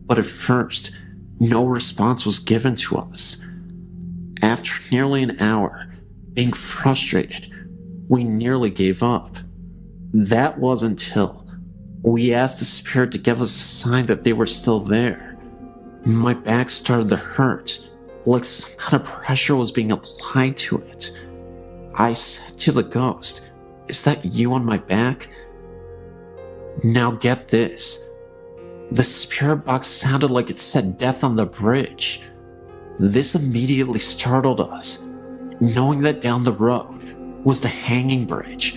but at first, no response was given to us. After nearly an hour, being frustrated, we nearly gave up. That was until we asked the spirit to give us a sign that they were still there. My back started to hurt, like some kind of pressure was being applied to it. I said to the ghost, "Is that you on my back?" Now get this. The spirit box sounded like it said death on the bridge. This immediately startled us, knowing that down the road was the Hanging Bridge.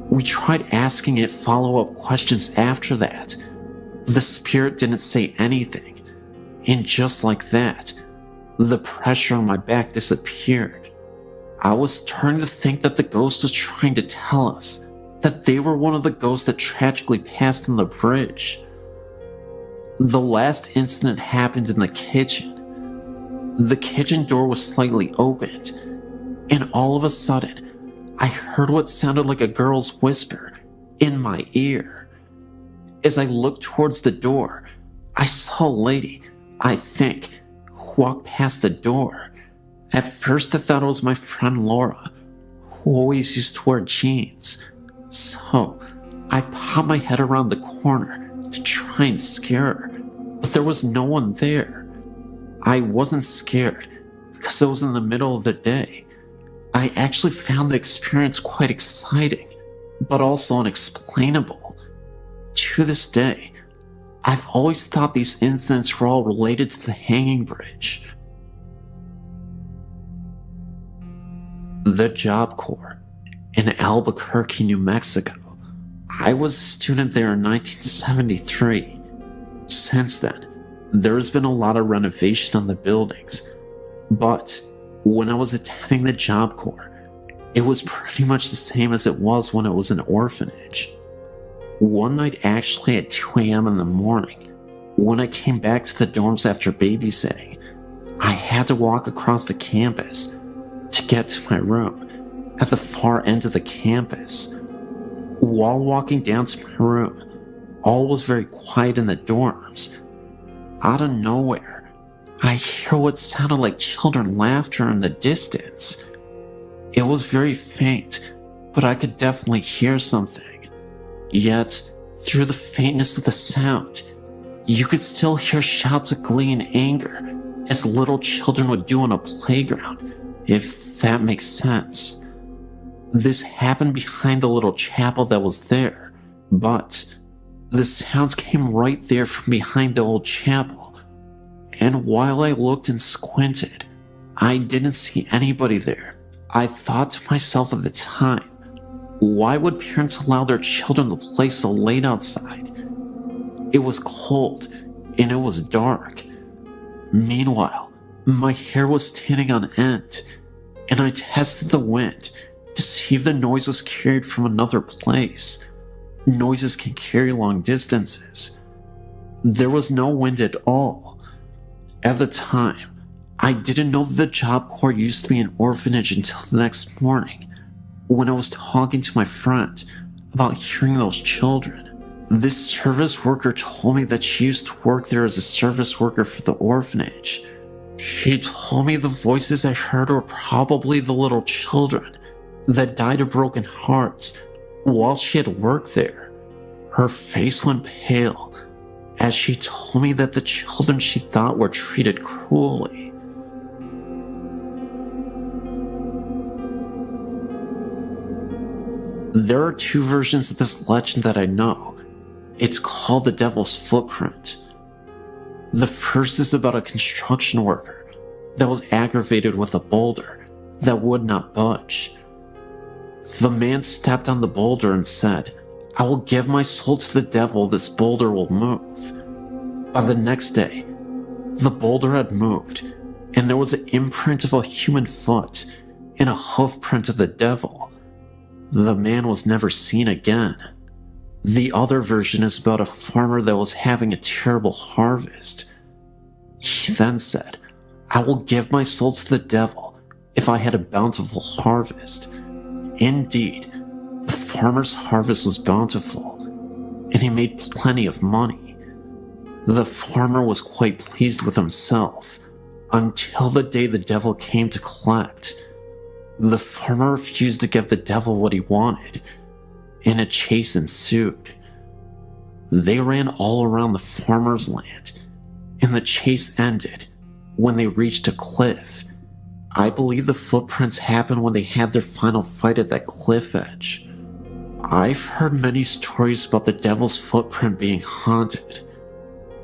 We tried asking it follow-up questions after that. The spirit didn't say anything, and just like that, the pressure on my back disappeared. I was starting to think that the ghost was trying to tell us that they were one of the ghosts that tragically passed on the bridge. The last incident happened in the kitchen. The kitchen door was slightly opened, and all of a sudden, I heard what sounded like a girl's whisper in my ear. As I looked towards the door, I saw a lady, I think, walk past the door. At first I thought it was my friend Laura, who always used to wear jeans. So I popped my head around the corner to try and scare her, but there was no one there. I wasn't scared because it was in the middle of the day. I actually found the experience quite exciting, but also unexplainable. To this day, I've always thought these incidents were all related to the Hanging Bridge. The Job Corps in Albuquerque, New Mexico. I was a student there in 1973. Since then, there has been a lot of renovation on the buildings, but when I was attending the Job Corps, it was pretty much the same as it was when it was an orphanage. One night, actually at 2 a.m. in the morning, when I came back to the dorms after babysitting, I had to walk across the campus to get to my room at the far end of the campus. While walking down to my room, all was very quiet in the dorms. Out of nowhere, I hear what sounded like children laughter in the distance. It was very faint, but I could definitely hear something. Yet, through the faintness of the sound, you could still hear shouts of glee and anger, as little children would do on a playground, if that makes sense. This happened behind the little chapel that was there, but the sounds came right there from behind the old chapel, and while I looked and squinted, I didn't see anybody there. I thought to myself at the time, why would parents allow their children to play so late outside? It was cold, and it was dark. Meanwhile, my hair was standing on end, and I tested the wind to see if the noise was carried from another place. Noises can carry long distances. There was no wind at all. At the time, I didn't know that the Job Corps used to be an orphanage until the next morning, when I was talking to my friend about hearing those children. This service worker told me that she used to work there as a service worker for the orphanage. She told me the voices I heard were probably the little children that died of broken hearts while she had worked there. Her face went pale as she told me that the children she thought were treated cruelly. There are two versions of this legend that I know. It's called the Devil's Footprint. The first is about a construction worker that was aggravated with a boulder that would not budge. The man stepped on the boulder and said, "I will give my soul to the devil, this boulder will move." By the next day, the boulder had moved, and there was an imprint of a human foot and a hoof print of the devil. The man was never seen again. The other version is about a farmer that was having a terrible harvest. He then said, "I will give my soul to the devil if I had a bountiful harvest." Indeed, the farmer's harvest was bountiful, and he made plenty of money. The farmer was quite pleased with himself until the day the devil came to collect. The farmer refused to give the devil what he wanted, and a chase ensued. They ran all around the farmer's land, and the chase ended when they reached a cliff. I believe the footprints happened when they had their final fight at that cliff edge. I've heard many stories about the devil's footprint being haunted.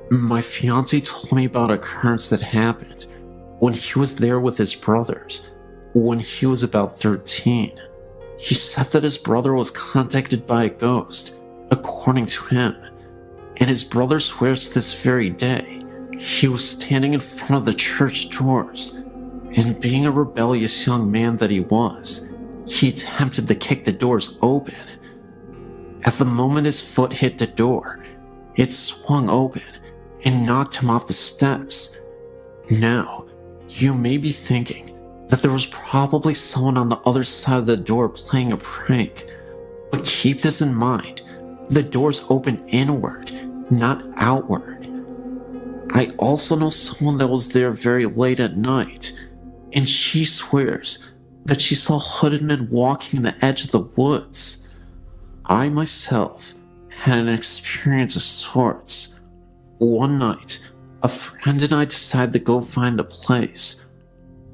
My fiancé told me about an occurrence that happened when he was there with his brothers when he was about 13. He said that his brother was contacted by a ghost, according to him, and his brother swears to this very day he was standing in front of the church doors, and being a rebellious young man that he was, he attempted to kick the doors open. At the moment his foot hit the door, it swung open and knocked him off the steps. Now, you may be thinking that there was probably someone on the other side of the door playing a prank, but keep this in mind, the doors open inward, not outward. I also know someone that was there very late at night, and she swears that she saw hooded men walking the edge of the woods. I myself had an experience of sorts. One night, a friend and I decided to go find the place.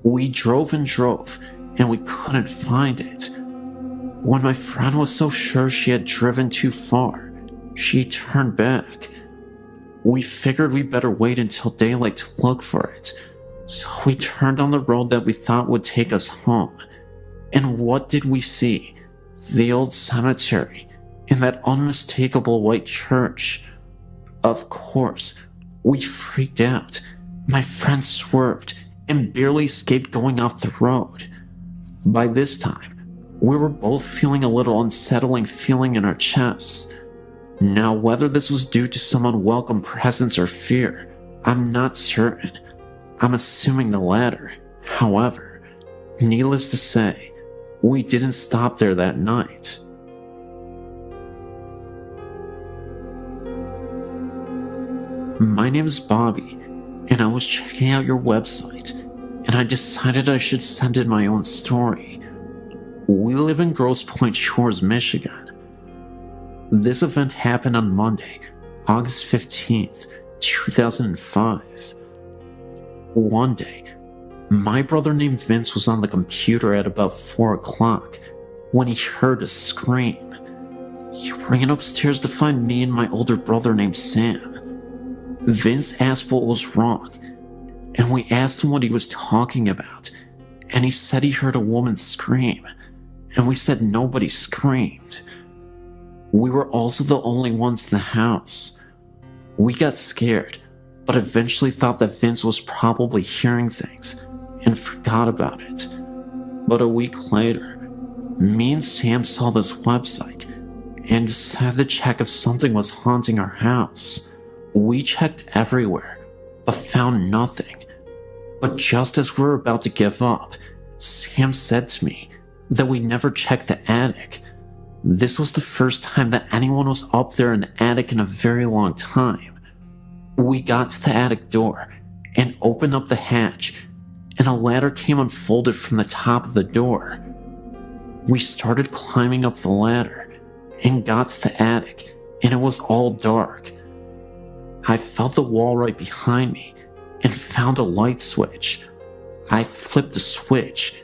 We drove and drove, and we couldn't find it. When my friend was so sure she had driven too far, she turned back. We figured we better wait until daylight to look for it, so we turned on the road that we thought would take us home. And what did we see? The old cemetery and that unmistakable white church. Of course, we freaked out. My friend swerved and barely escaped going off the road. By this time, we were both feeling a little unsettling feeling in our chests. Now, whether this was due to some unwelcome presence or fear, I'm not certain. I'm assuming the latter. However, needless to say, we didn't stop there that night. My name is Bobby, and I was checking out your website, and I decided I should send in my own story. We live in Grosse Pointe Shores, Michigan. This event happened on Monday, August 15th, 2005. One day, my brother named Vince was on the computer at about 4 o'clock when he heard a scream. He ran upstairs to find me and my older brother named Sam. Vince asked what was wrong, and we asked him what he was talking about, and he said he heard a woman scream, and we said nobody screamed. We were also the only ones in the house. We got scared, but eventually thought that Vince was probably hearing things and forgot about it. But a week later, me and Sam saw this website and decided to check if something was haunting our house. We checked everywhere, but found nothing. But just as we were about to give up, Sam said to me that we never checked the attic. This was the first time that anyone was up there in the attic in a very long time. We got to the attic door and opened up the hatch, and a ladder came unfolded from the top of the door. We started climbing up the ladder and got to the attic, and it was all dark. I felt the wall right behind me and found a light switch. I flipped the switch,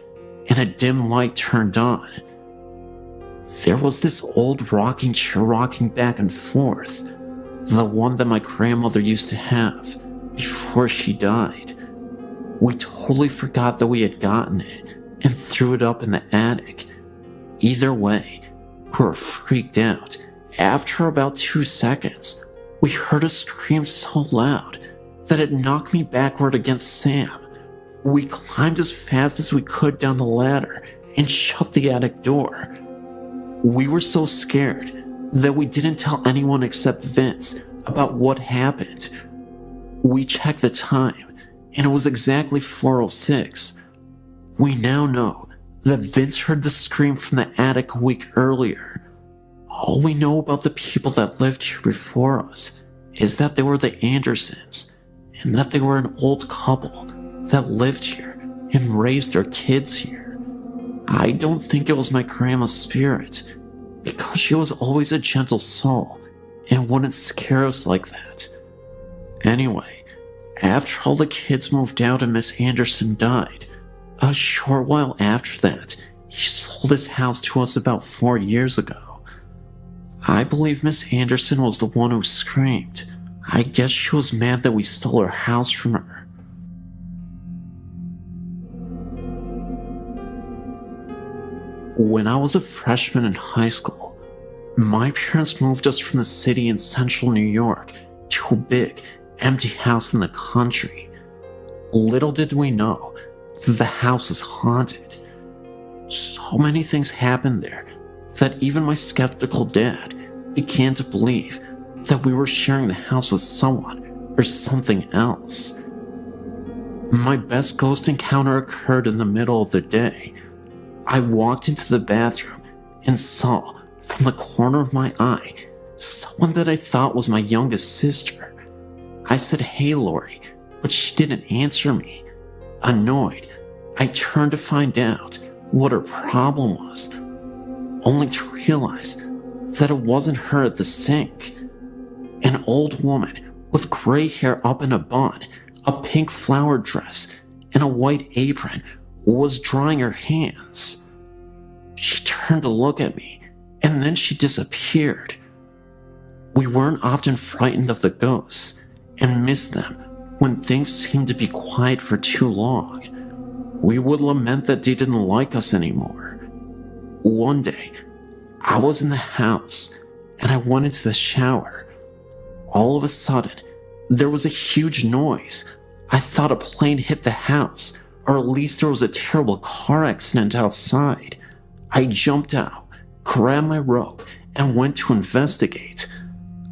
and a dim light turned on. There was this old rocking chair rocking back and forth, the one that my grandmother used to have before she died. We totally forgot that we had gotten it and threw it up in the attic. Either way, we were freaked out. After about 2 seconds, we heard a scream so loud that it knocked me backward against Sam. We climbed as fast as we could down the ladder and shut the attic door. We were so scared that we didn't tell anyone except Vince about what happened. We checked the time, and it was exactly 4:06. We now know that Vince heard the scream from the attic a week earlier. All we know about the people that lived here before us is that they were the Andersons, and that they were an old couple that lived here and raised their kids here. I don't think it was my grandma's spirit, because she was always a gentle soul and wouldn't scare us like that. Anyway, after all the kids moved out and Miss Anderson died, a short while after that, he sold his house to us about 4 years ago. I believe Miss Anderson was the one who screamed. I guess she was mad that we stole her house from her. When I was a freshman in high school, my parents moved us from the city in central New York to a big, empty house in the country. Little did we know that the house was haunted. So many things happened there that even my skeptical dad began to believe that we were sharing the house with someone or something else. My best ghost encounter occurred in the middle of the day. I walked into the bathroom and saw, from the corner of my eye, someone that I thought was my youngest sister. I said, "Hey, Lori," but she didn't answer me. Annoyed, I turned to find out what her problem was, only to realize that it wasn't her at the sink. An old woman with gray hair up in a bun, a pink flowered dress, and a white apron was drying her hands. She turned to look at me, and then she disappeared. We weren't often frightened of the ghosts, and missed them when things seemed to be quiet for too long. We would lament that they didn't like us anymore. One day, I was in the house, and I went into the shower. All of a sudden, there was a huge noise. I thought a plane hit the house, or at least there was a terrible car accident outside. I jumped out, grabbed my robe, and went to investigate.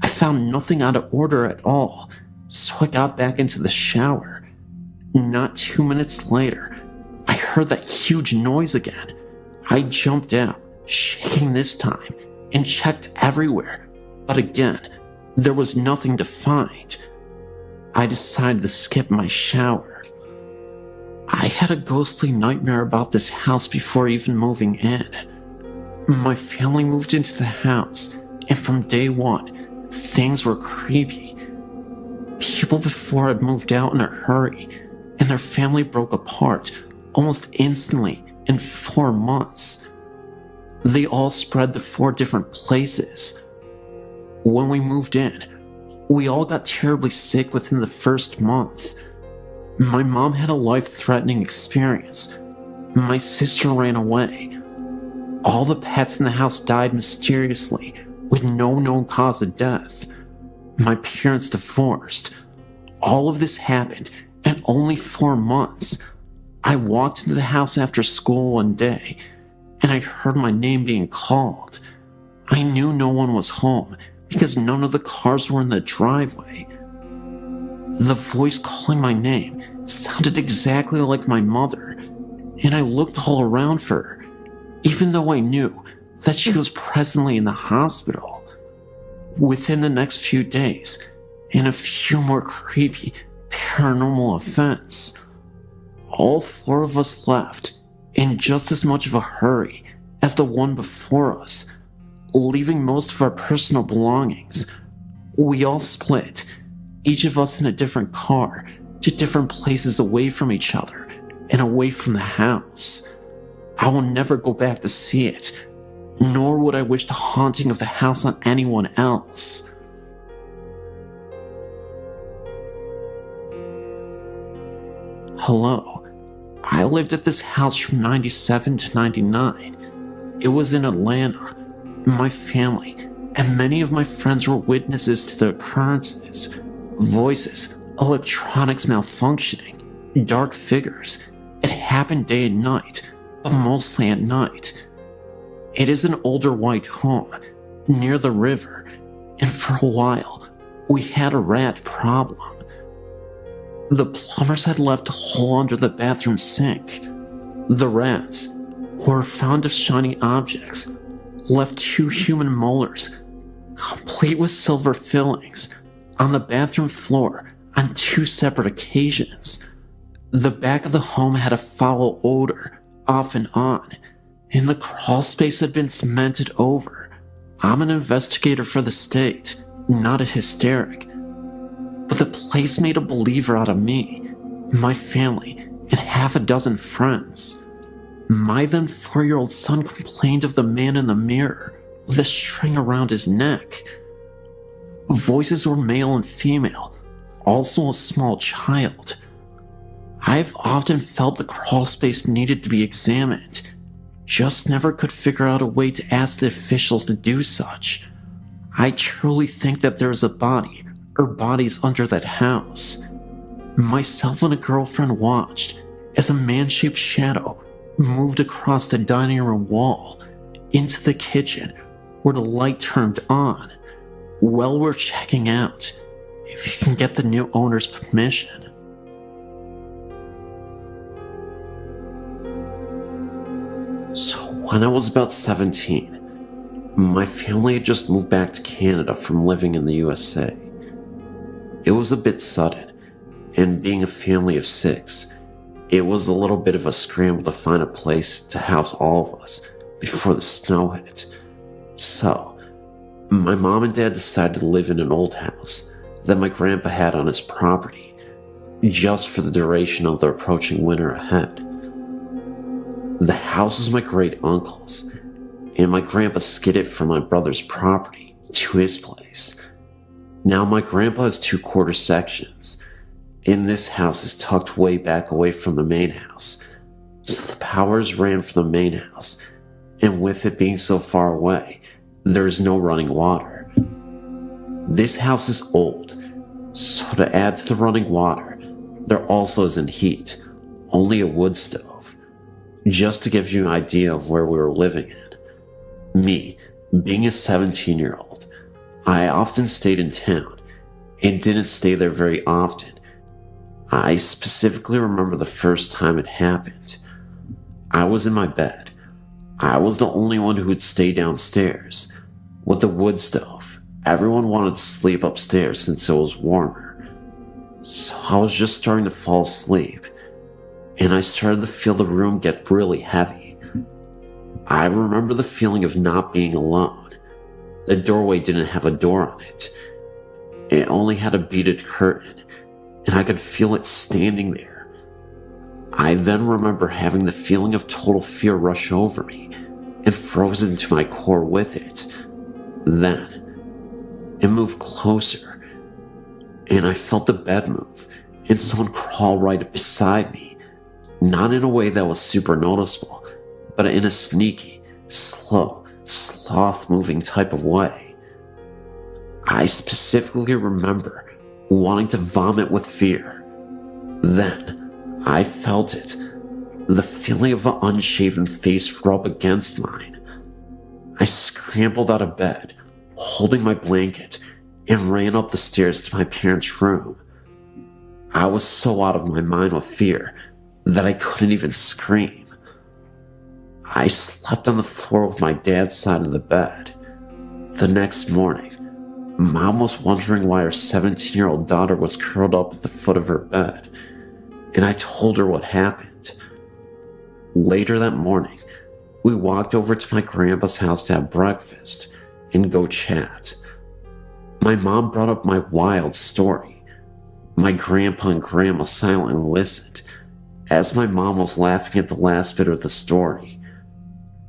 I found nothing out of order at all, so I got back into the shower. Not 2 minutes later, I heard that huge noise again. I jumped out, shaking this time, and checked everywhere, but again, there was nothing to find. I decided to skip my shower. I had a ghostly nightmare about this house before even moving in. My family moved into the house, and from day one, things were creepy. People before had moved out in a hurry, and their family broke apart almost instantly in 4 months. They all spread to 4 different places. When we moved in, we all got terribly sick within the first month. My mom had a life-threatening experience. My sister ran away. All the pets in the house died mysteriously with no known cause of death. My parents divorced. All of this happened in only 4 months. I walked into the house after school one day, and I heard my name being called. I knew no one was home because none of the cars were in the driveway. The voice calling my name sounded exactly like my mother, and I looked all around for her, even though I knew that she was presently in the hospital. Within the next few days, and a few more creepy paranormal events, all 4 of us left in just as much of a hurry as the one before us, leaving most of our personal belongings. We all split, each of us in a different car, to different places away from each other and away from the house. I will never go back to see it, nor would I wish the haunting of the house on anyone else. Hello. I lived at this house from 97 to 99. It was in Atlanta. My family and many of my friends were witnesses to the occurrences. Voices, electronics malfunctioning, dark figures. It happened day and night, but mostly at night. It is an older white home near the river, and for a while, we had a rat problem. The plumbers had left a hole under the bathroom sink. The rats, who were fond of shiny objects, left 2 human molars, complete with silver fillings, on the bathroom floor on 2 separate occasions. The back of the home had a foul odor, off and on, and the crawl space had been cemented over. I'm an investigator for the state, not a hysteric. But the place made a believer out of me, my family, and half a dozen friends. My then 4-year-old son complained of the man in the mirror with a string around his neck. Voices were male and female, also a small child. I've often felt the crawl space needed to be examined, just never could figure out a way to ask the officials to do such. I truly think that there is a body or bodies under that house. Myself and a girlfriend watched as a man-shaped shadow moved across the dining room wall into the kitchen where the light turned on. While we're checking out, if you can get the new owner's permission. So when I was about 17, my family had just moved back to Canada from living in the USA. It was a bit sudden, and being a family of 6, it was a little bit of a scramble to find a place to house all of us before the snow hit. So, my mom and dad decided to live in an old house that my grandpa had on his property, just for the duration of the approaching winter ahead. The house was my great uncle's, and my grandpa skidded from my brother's property to his place. Now my grandpa has 2 quarter sections, and this house is tucked way back away from the main house, so the powers ran from the main house, and with it being so far away, there is no running water. This house is old, so to add to the running water, there also isn't heat, only a wood stove. Just to give you an idea of where we were living in. Me, being a 17-year-old, I often stayed in town, and didn't stay there very often. I specifically remember the first time it happened. I was in my bed. I was the only one who would stay downstairs. With the wood stove, everyone wanted to sleep upstairs since it was warmer. So I was just starting to fall asleep, and I started to feel the room get really heavy. I remember the feeling of not being alone. The doorway didn't have a door on it. It only had a beaded curtain, and I could feel it standing there. I then remember having the feeling of total fear rush over me and frozen to my core with it. Then, it moved closer, and I felt the bed move and someone crawl right beside me. Not in a way that was super noticeable, but in a sneaky, slow, sloth-moving type of way. I specifically remember wanting to vomit with fear. Then, I felt it, the feeling of an unshaven face rub against mine. I scrambled out of bed, holding my blanket, and ran up the stairs to my parents' room. I was so out of my mind with fear that I couldn't even scream. I slept on the floor with my dad's side of the bed. The next morning, Mom was wondering why her 17-year-old daughter was curled up at the foot of her bed, and I told her what happened. Later that morning, we walked over to my grandpa's house to have breakfast and go chat. My mom brought up my wild story. My grandpa and grandma silently listened, as my mom was laughing at the last bit of the story.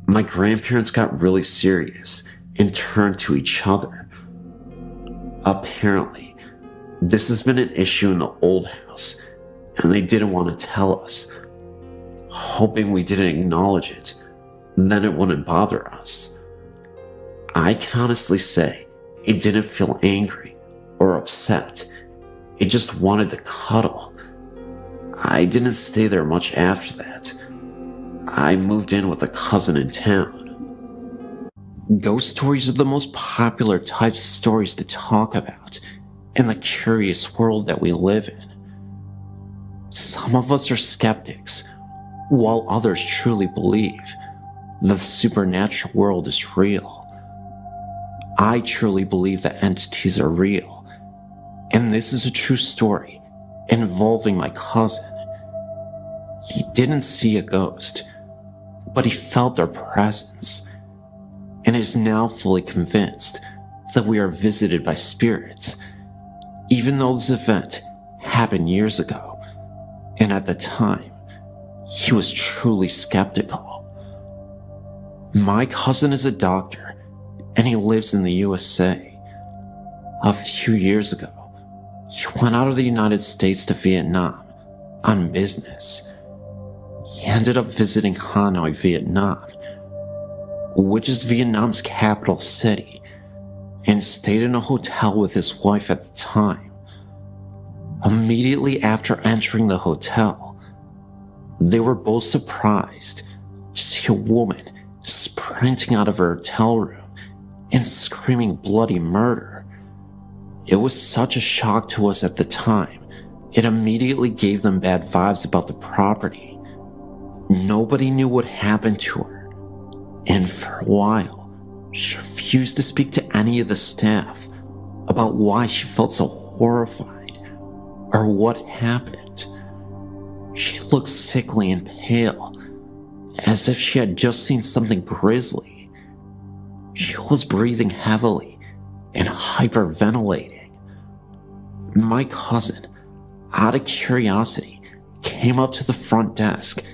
My grandparents got really serious and turned to each other. Apparently, this has been an issue in the old house, and they didn't want to tell us, hoping we didn't acknowledge it, then it wouldn't bother us. I can honestly say it didn't feel angry or upset. It just wanted to cuddle. I didn't stay there much after that. I moved in with a cousin in town. Ghost stories are the most popular types of stories to talk about in the curious world that we live in. Some of us are skeptics, while others truly believe that the supernatural world is real. I truly believe that entities are real, and this is a true story involving my cousin. He didn't see a ghost, but he felt their presence, and is now fully convinced that we are visited by spirits, even though this event happened years ago, and at the time, he was truly skeptical. My cousin is a doctor, and he lives in the USA. A few years ago, he went out of the United States to Vietnam on business. He ended up visiting Hanoi, Vietnam, which is Vietnam's capital city, and stayed in a hotel with his wife at the time. Immediately after entering the hotel, they were both surprised to see a woman sprinting out of her hotel room and screaming bloody murder. It was such a shock to us at the time, it immediately gave them bad vibes about the property. Nobody knew what happened to her, and for a while, she refused to speak to any of the staff about why she felt so horrified or what happened. She looked sickly and pale, as if she had just seen something grisly. She was breathing heavily and hyperventilating. My cousin, out of curiosity, came up to the front desk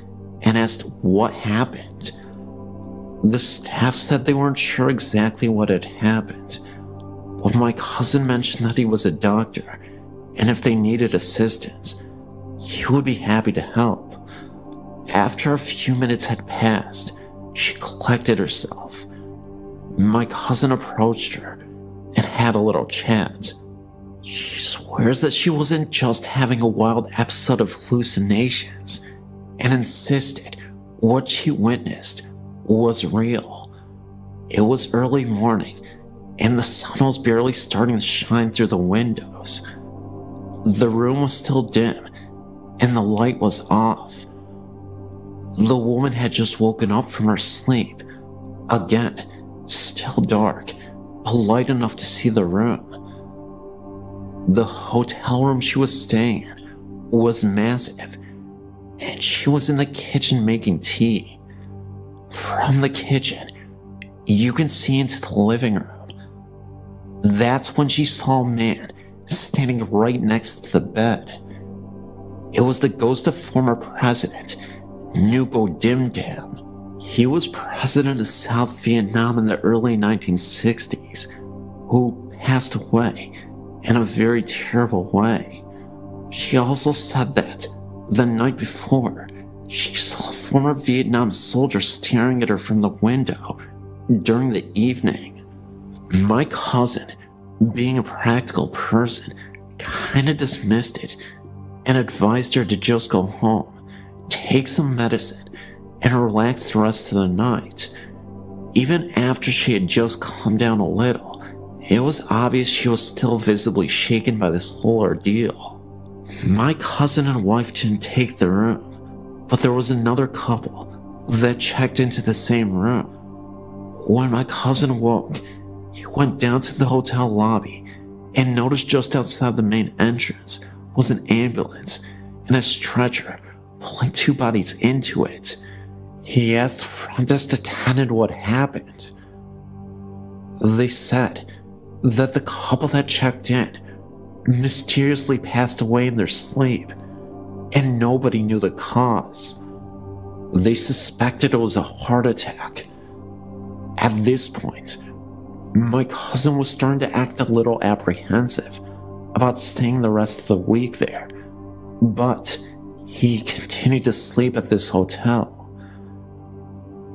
and asked what happened. The staff said they weren't sure exactly what had happened, but my cousin mentioned that he was a doctor, and if they needed assistance, he would be happy to help. After a few minutes had passed, she collected herself. My cousin approached her and had a little chat. She swears that she wasn't just having a wild episode of hallucinations, and insisted what she witnessed was real. It was early morning, and the sun was barely starting to shine through the windows. The room was still dim, and the light was off. The woman had just woken up from her sleep. Again, still dark, but light enough to see the room. The hotel room she was staying in was massive, and she was in the kitchen making tea. From the kitchen, you can see into the living room. That's when she saw a man standing right next to the bed. It was the ghost of former President Nguyen Dim Dam. He was president of South Vietnam in the early 1960s, who passed away in a very terrible way. She also said that the night before, she saw a former Vietnam soldier staring at her from the window during the evening. My cousin, being a practical person, kinda dismissed it and advised her to just go home, take some medicine, and relax the rest of the night. Even after she had just calmed down a little, it was obvious she was still visibly shaken by this whole ordeal. My cousin and wife didn't take the room, but there was another couple that checked into the same room. When my cousin woke, he went down to the hotel lobby and noticed just outside the main entrance was an ambulance and a stretcher pulling two bodies into it. He asked the front desk attendant what happened. They said that the couple that checked in mysteriously passed away in their sleep, and nobody knew the cause. They suspected it was a heart attack. At this point, my cousin was starting to act a little apprehensive about staying the rest of the week there, but he continued to sleep at this hotel.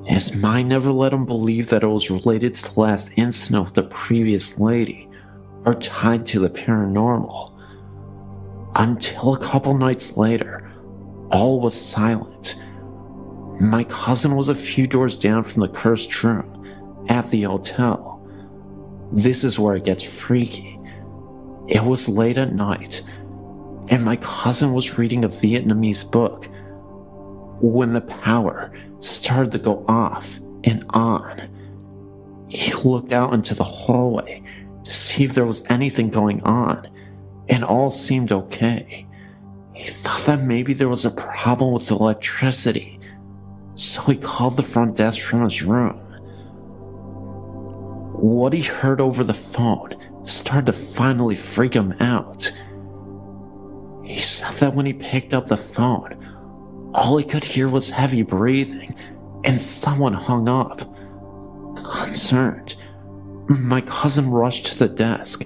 His mind never let him believe that it was related to the last incident with the previous lady or tied to the paranormal. Until a couple nights later, all was silent. My cousin was a few doors down from the cursed room at the hotel. This is where it gets freaky. It was late at night, and my cousin was reading a Vietnamese book when the power started to go off and on. He looked out into the hallway to see if there was anything going on, and all seemed okay. He thought that maybe there was a problem with the electricity, so he called the front desk from his room. What he heard over the phone started to finally freak him out. He said that when he picked up the phone, all he could hear was heavy breathing, and someone hung up. Concerned, my cousin rushed to the desk.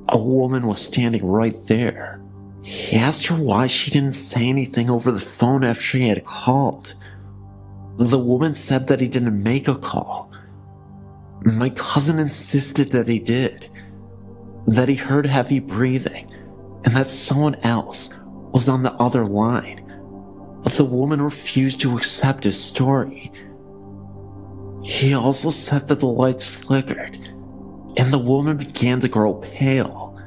A woman was standing right there. He asked her why she didn't say anything over the phone after he had called. The woman said that he didn't make a call. My cousin insisted that he did, that he heard heavy breathing, and that someone else was on the other line, but the woman refused to accept his story. He also said that the lights flickered, and the woman began to grow pale.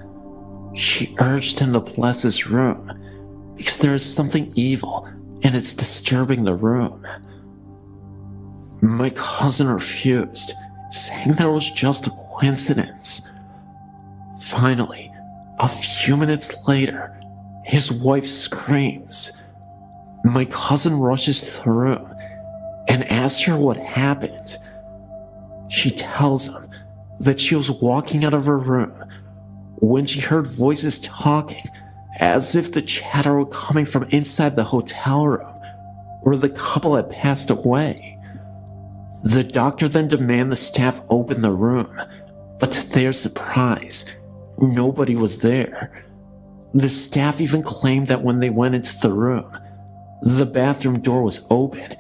She urged him to bless his room, because there is something evil and it's disturbing the room. My cousin refused, saying that it was just a coincidence. Finally, a few minutes later, his wife screams. My cousin rushes to the room and asks her what happened. She tells him that she was walking out of her room when she heard voices talking, as if the chatter were coming from inside the hotel room where the couple had passed away. The doctor then demanded the staff open the room, but to their surprise, nobody was there. The staff even claimed that when they went into the room, the bathroom door was open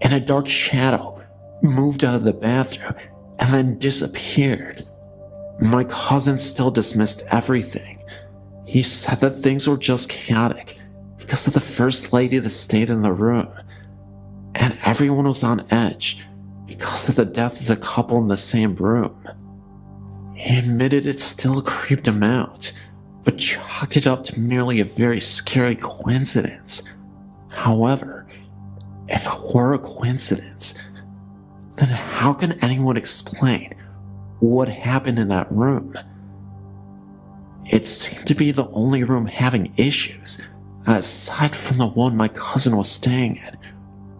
and a dark shadow moved out of the bathroom and then disappeared. My cousin still dismissed everything. He said that things were just chaotic because of the first lady that stayed in the room, and everyone was on edge because of the death of the couple in the same room. He admitted it still creeped him out, but chalked it up to merely a very scary coincidence. However, if it were a coincidence, then how can anyone explain what happened in that room? It seemed to be the only room having issues, aside from the one my cousin was staying in,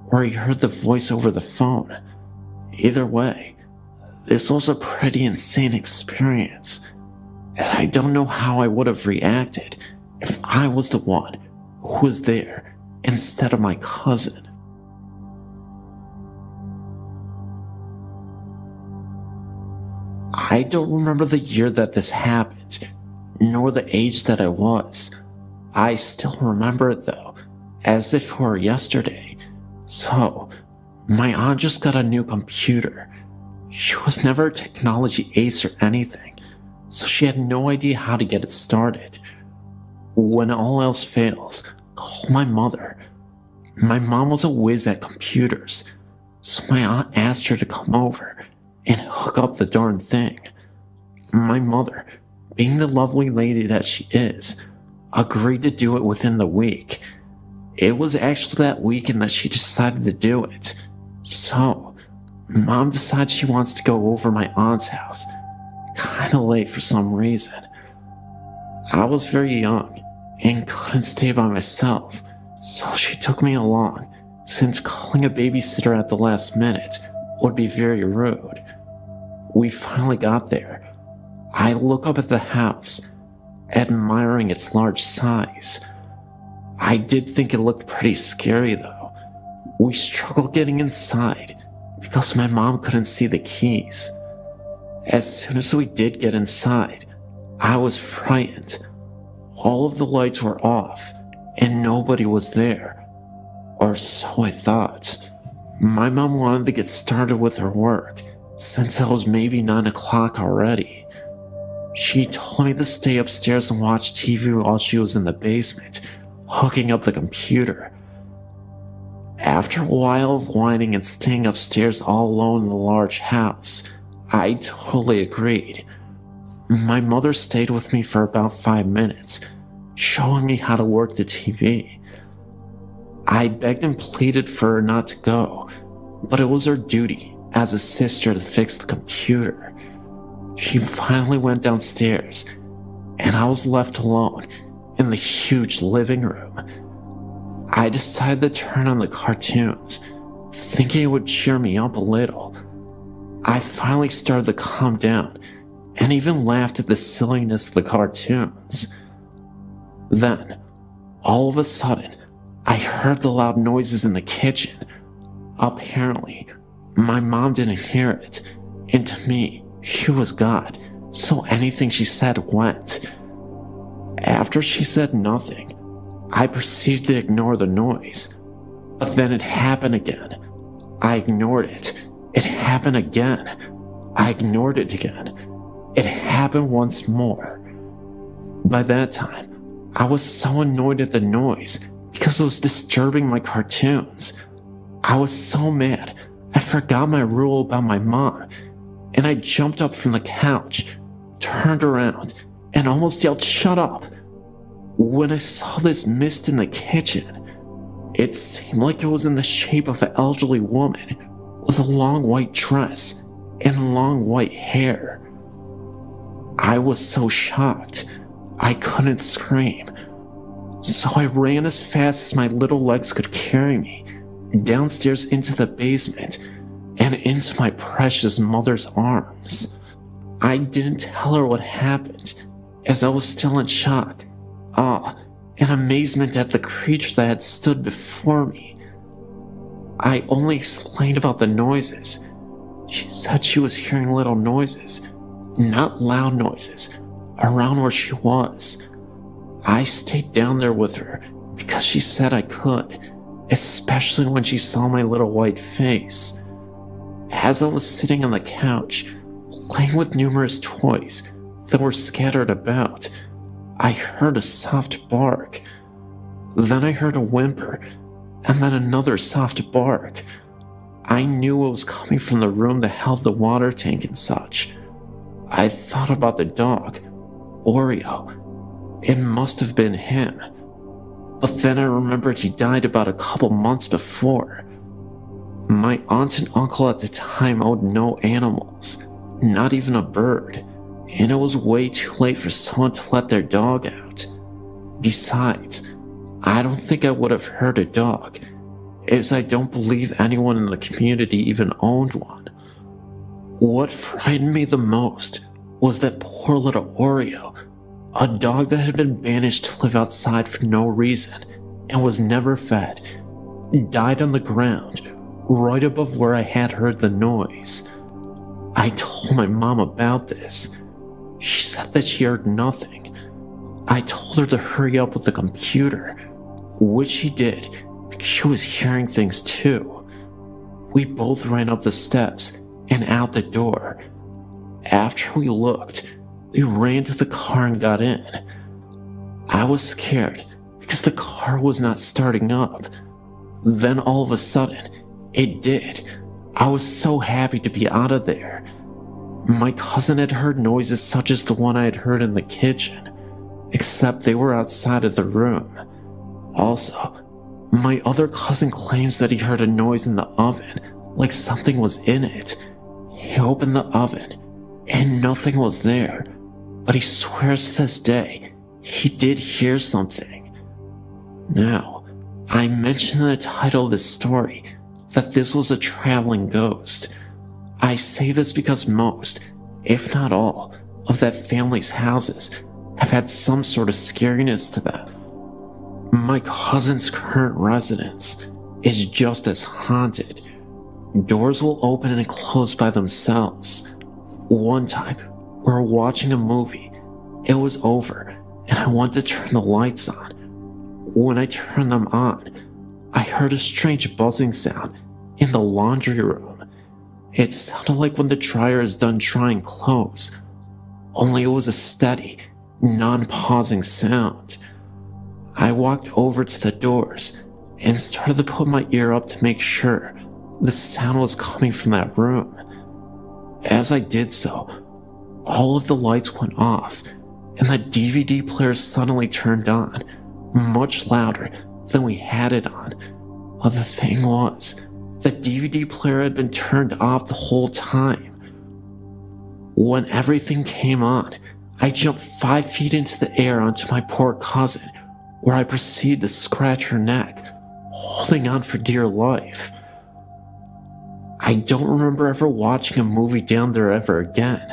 where he heard the voice over the phone. Either way, this was a pretty insane experience, and I don't know how I would have reacted if I was the one who was there instead of my cousin. I don't remember the year that this happened, nor the age that I was. I still remember it though, as if it were yesterday. So, my aunt just got a new computer. She was never a technology ace or anything, so she had no idea how to get it started. When all else fails, call my mother. My mom was a whiz at computers, so my aunt asked her to come over and hook up the darn thing. My mother, being the lovely lady that she is, agreed to do it within the week. It was actually that weekend that she decided to do it. So, Mom decides she wants to go over my aunt's house, kinda late for some reason. I was very young and couldn't stay by myself, so she took me along, since calling a babysitter at the last minute would be very rude. We finally got there. I look up at the house, admiring its large size. I did think it looked pretty scary though. We struggled getting inside because my mom couldn't see the keys. As soon as we did get inside, I was frightened. All of the lights were off and nobody was there. Or so I thought. My mom wanted to get started with her work since it was maybe 9 o'clock already. She told me to stay upstairs and watch TV while she was in the basement, hooking up the computer. After a while of whining and staying upstairs all alone in the large house, I totally agreed. My mother stayed with me for about 5 minutes, showing me how to work the TV. I begged and pleaded for her not to go, but it was her duty as a sister to fix the computer. She finally went downstairs, and I was left alone in the huge living room. I decided to turn on the cartoons, thinking it would cheer me up a little. I finally started to calm down, and even laughed at the silliness of the cartoons. Then, all of a sudden, I heard the loud noises in the kitchen. Apparently, my mom didn't hear it, and to me, she was God, so anything she said went. After she said nothing, I proceeded to ignore the noise. But then it happened again. I ignored it. It happened again. I ignored it again. It happened once more. By that time, I was so annoyed at the noise because it was disturbing my cartoons. I was so mad, I forgot my rule about my mom, and I jumped up from the couch, turned around, and almost yelled, "Shut up!" when I saw this mist in the kitchen. It seemed like it was in the shape of an elderly woman with a long white dress and long white hair. I was so shocked, I couldn't scream. So I ran as fast as my little legs could carry me, downstairs into the basement, and into my precious mother's arms. I didn't tell her what happened, as I was still in shock, awe, and amazement at the creature that had stood before me. I only explained about the noises. She said she was hearing little noises, not loud noises, around where she was. I stayed down there with her because she said I could, especially when she saw my little white face. As I was sitting on the couch, playing with numerous toys that were scattered about, I heard a soft bark. Then I heard a whimper, and then another soft bark. I knew it was coming from the room that held the water tank and such. I thought about the dog, Oreo. It must have been him. But then I remembered he died about a couple months before. My aunt and uncle at the time owned no animals, not even a bird, and it was way too late for someone to let their dog out. Besides, I don't think I would have hurt a dog, as I don't believe anyone in the community even owned one. What frightened me the most was that poor little Oreo, a dog that had been banished to live outside for no reason and was never fed, died on the ground right above where I had heard the noise. I told my mom about this. She said that she heard nothing. I told her to hurry up with the computer, which she did because she was hearing things too. We both ran up the steps and out the door. After we looked, we ran to the car and got in. I was scared because the car was not starting up. Then all of a sudden, it did. I was so happy to be out of there. My cousin had heard noises such as the one I had heard in the kitchen, except they were outside of the room. Also, my other cousin claims that he heard a noise in the oven, like something was in it. He opened the oven, and nothing was there, but he swears to this day he did hear something. Now, I mentioned in the title of this story that this was a traveling ghost. I say this because most, if not all, of that family's houses have had some sort of scariness to them. My cousin's current residence is just as haunted. Doors will open and close by themselves. One time, we were watching a movie. It was over, and I wanted to turn the lights on. When I turned them on, I heard a strange buzzing sound in the laundry room. It sounded like when the dryer is done drying clothes, only it was a steady, non-pausing sound. I walked over to the doors and started to put my ear up to make sure the sound was coming from that room. As I did so, all of the lights went off and the DVD player suddenly turned on, much louder than we had it on. But the thing was, the DVD player had been turned off the whole time. When everything came on, I jumped 5 feet into the air onto my poor cousin, where I proceeded to scratch her neck, holding on for dear life. I don't remember ever watching a movie down there ever again.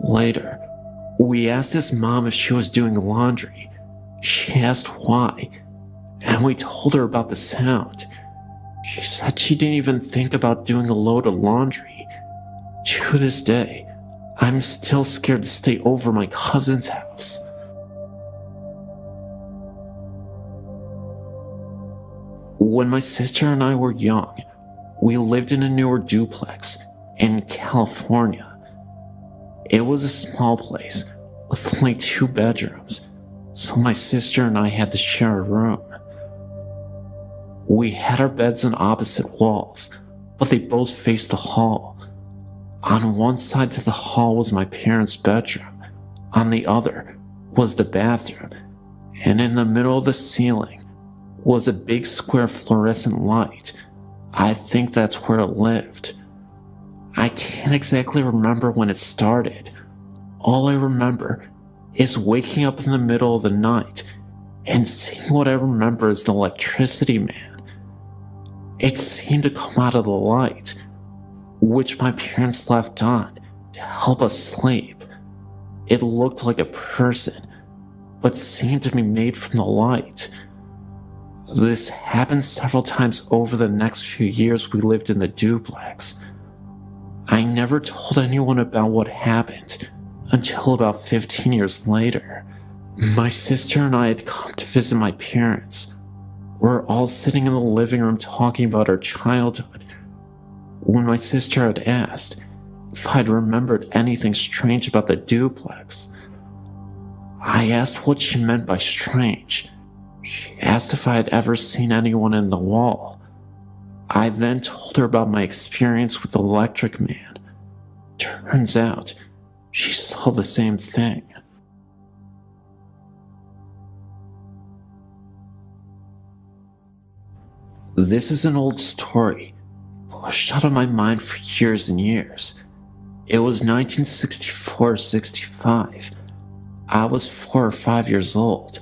Later, we asked his mom if she was doing laundry. She asked why, and we told her about the sound. She said she didn't even think about doing a load of laundry. To this day, I'm still scared to stay over my cousin's house. When my sister and I were young, we lived in a newer duplex in California. It was a small place with only 2 bedrooms, so my sister and I had to share a room. We had our beds on opposite walls, but they both faced the hall. On one side to the hall was my parents' bedroom, on the other was the bathroom, and in the middle of the ceiling was a big square fluorescent light. I think that's where it lived. I can't exactly remember when it started. All I remember is waking up in the middle of the night and seeing what I remember as the electricity man. It seemed to come out of the light, which my parents left on to help us sleep. It looked like a person, but seemed to be made from the light. This happened several times over the next few years we lived in the duplex. I never told anyone about what happened until about 15 years later. My sister and I had come to visit my parents. We're all sitting in the living room talking about our childhood, when my sister had asked if I'd remembered anything strange about the duplex. I asked what she meant by strange. She asked if I had ever seen anyone in the wall. I then told her about my experience with the electric man. Turns out, she saw the same thing. This is an old story, pushed out of my mind for years and years. It was 1964-65. I was 4 or 5 years old.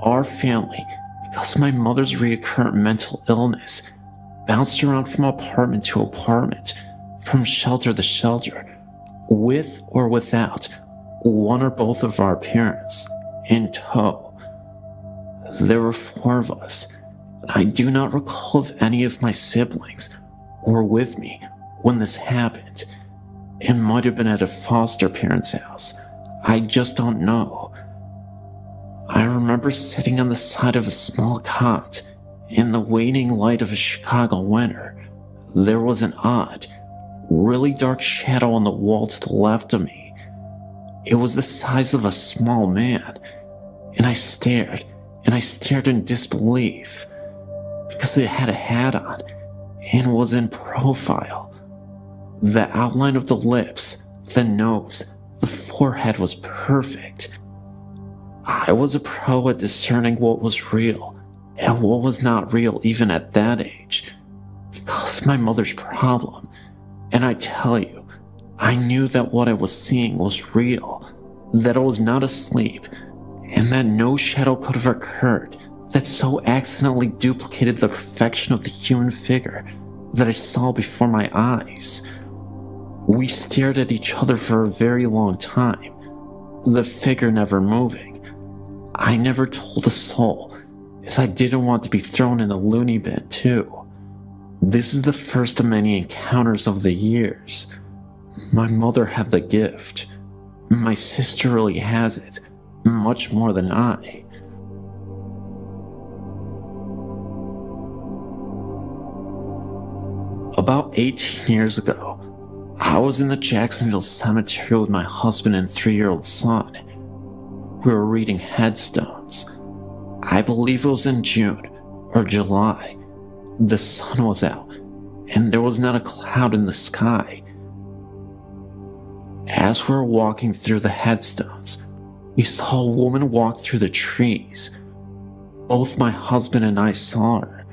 Our family, because of my mother's recurrent mental illness, bounced around from apartment to apartment, from shelter to shelter, with or without one or both of our parents in tow. There were 4 of us, and I do not recall if any of my siblings were with me when this happened. It might have been at a foster parent's house. I just don't know. I remember sitting on the side of a small cot in the waning light of a Chicago winter. There was an odd, really dark shadow on the wall to the left of me. It was the size of a small man, and I stared in disbelief, because it had a hat on and was in profile. The outline of the lips, the nose, the forehead was perfect. I was a pro at discerning what was real and what was not real even at that age, because of my mother's problem. And I tell you, I knew that what I was seeing was real, that I was not asleep, and that no shadow could have occurred that so accidentally duplicated the perfection of the human figure that I saw before my eyes. We stared at each other for a very long time, the figure never moving. I never told a soul, as I didn't want to be thrown in the loony bin too. This is the first of many encounters of the years. My mother had the gift. My sister really has it, much more than I. About 18 years ago, I was in the Jacksonville cemetery with my husband and 3-year-old son. We were reading headstones. I believe it was in June or July. The sun was out, and there was not a cloud in the sky. As we were walking through the headstones, we saw a woman walk through the trees. Both my husband and I saw her.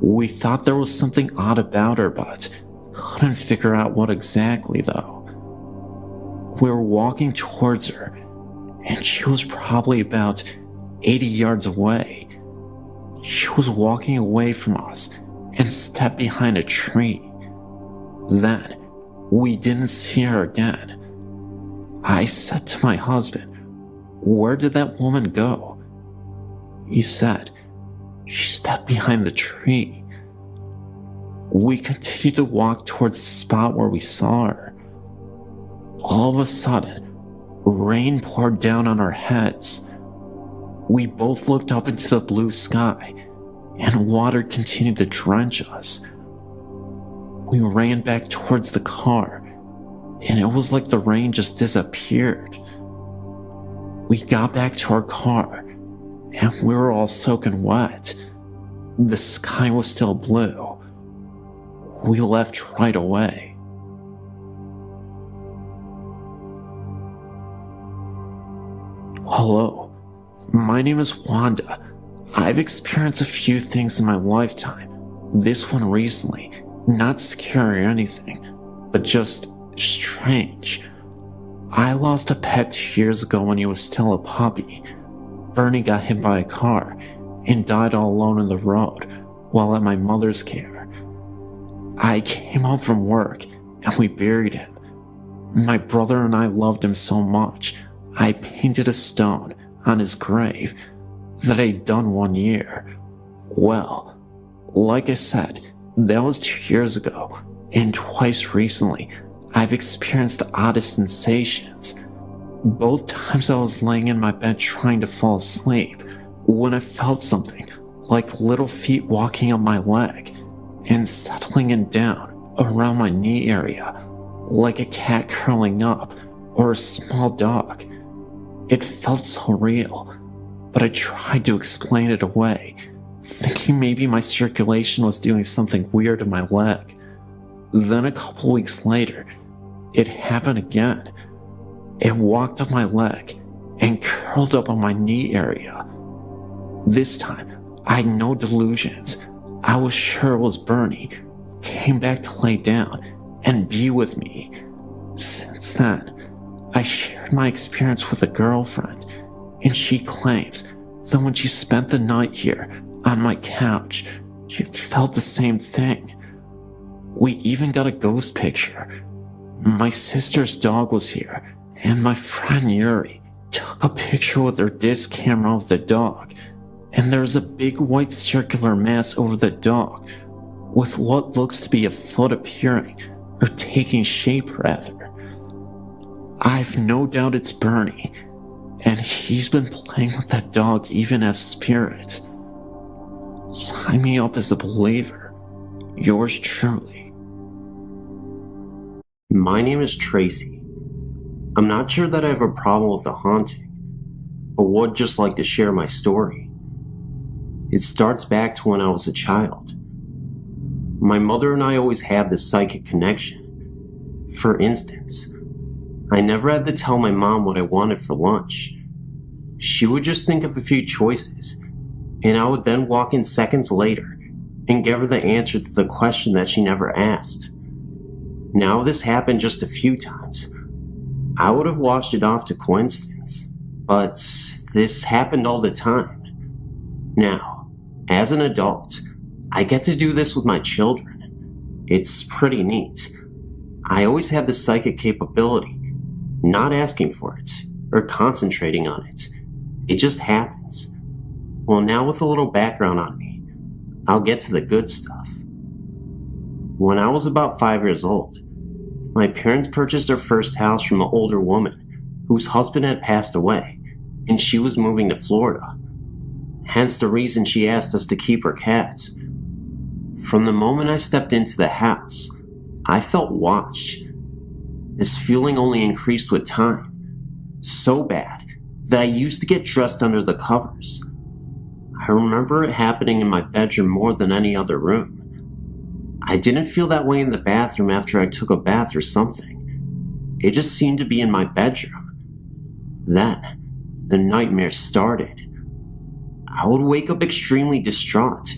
We thought there was something odd about her, but couldn't figure out what exactly though. We were walking towards her, and she was probably about 80 yards away. She was walking away from us and stepped behind a tree. Then, we didn't see her again. I said to my husband, "Where did that woman go?" He said, "She stepped behind the tree." We continued to walk towards the spot where we saw her. All of a sudden, rain poured down on our heads. We both looked up into the blue sky, and water continued to drench us. We ran back towards the car, and it was like the rain just disappeared. We got back to our car, and we were all soaking wet. The sky was still blue. We left right away. Hello, my name is Wanda. I've experienced a few things in my lifetime. This one recently, not scary or anything, but just strange. I lost a pet 2 years ago when he was still a puppy. Bernie got hit by a car and died all alone on the road while at my mother's care. I came home from work and we buried him. My brother and I loved him so much, I painted a stone on his grave that I'd done 1 year. Well, like I said, that was 2 years ago, and twice recently, I've experienced the oddest sensations. Both times I was laying in my bed trying to fall asleep, when I felt something, like little feet walking up my leg, and settling in down around my knee area, like a cat curling up, or a small dog. It felt so real, but I tried to explain it away, thinking maybe my circulation was doing something weird to my leg. Then a couple weeks later, it happened again. It walked up my leg and curled up on my knee area. This time, I had no delusions. I was sure it was Bernie, came back to lay down, and be with me. Since then, I shared my experience with a girlfriend, and she claims that when she spent the night here on my couch, she felt the same thing. We even got a ghost picture. My sister's dog was here, and my friend Yuri took a picture with her disc camera of the dog, and there's a big white circular mass over the dog with what looks to be a foot appearing, or taking shape rather. I've no doubt it's Bernie, and he's been playing with that dog even as spirit. Sign me up as a believer. Yours truly. My name is Tracy. I'm not sure that I have a problem with the haunting, but would just like to share my story. It starts back to when I was a child. My mother and I always had this psychic connection. For instance, I never had to tell my mom what I wanted for lunch. She would just think of a few choices, and I would then walk in seconds later and give her the answer to the question that she never asked. Now, this happened just a few times. I would have washed it off to coincidence, but this happened all the time. Now, as an adult, I get to do this with my children. It's pretty neat. I always had the psychic capability, not asking for it or concentrating on it. It just happens. Well, now with a little background on me, I'll get to the good stuff. When I was about 5 years old, my parents purchased their first house from an older woman whose husband had passed away, and she was moving to Florida. Hence the reason she asked us to keep her cats. From the moment I stepped into the house, I felt watched. This feeling only increased with time, so bad that I used to get dressed under the covers. I remember it happening in my bedroom more than any other room. I didn't feel that way in the bathroom after I took a bath or something. It just seemed to be in my bedroom. Then, the nightmares started. I would wake up extremely distraught,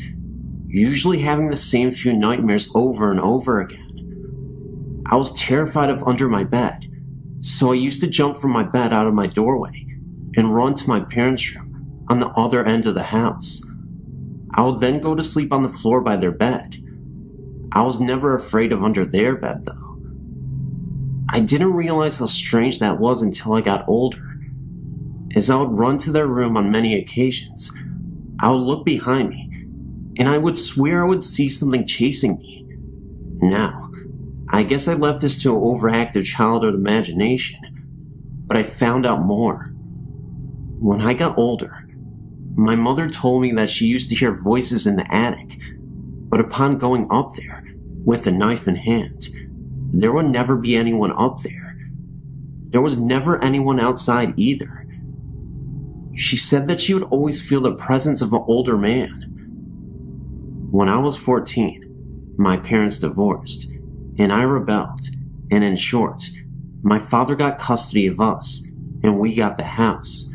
usually having the same few nightmares over and over again. I was terrified of under my bed, so I used to jump from my bed out of my doorway and run to my parents' room on the other end of the house. I would then go to sleep on the floor by their bed. I was never afraid of under their bed, though. I didn't realize how strange that was until I got older. As I would run to their room on many occasions, I would look behind me, and I would swear I would see something chasing me. Now, I guess I left this to an overactive childhood imagination, but I found out more. When I got older, my mother told me that she used to hear voices in the attic, but upon going up there, with a knife in hand, there would never be anyone up there. There was never anyone outside either. She said that she would always feel the presence of an older man. When I was 14, my parents divorced, and I rebelled, and in short, my father got custody of us, and we got the house.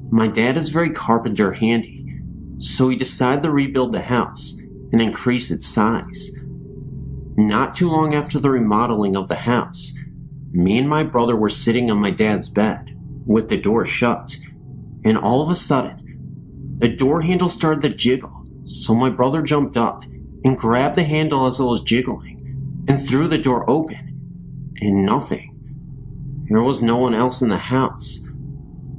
My dad is very carpenter handy, so he decided to rebuild the house and increase its size. Not too long after the remodeling of the house, me and my brother were sitting on my dad's bed, with the door shut, and all of a sudden, the door handle started to jiggle, so my brother jumped up and grabbed the handle as it was jiggling, and threw the door open, and nothing. There was no one else in the house,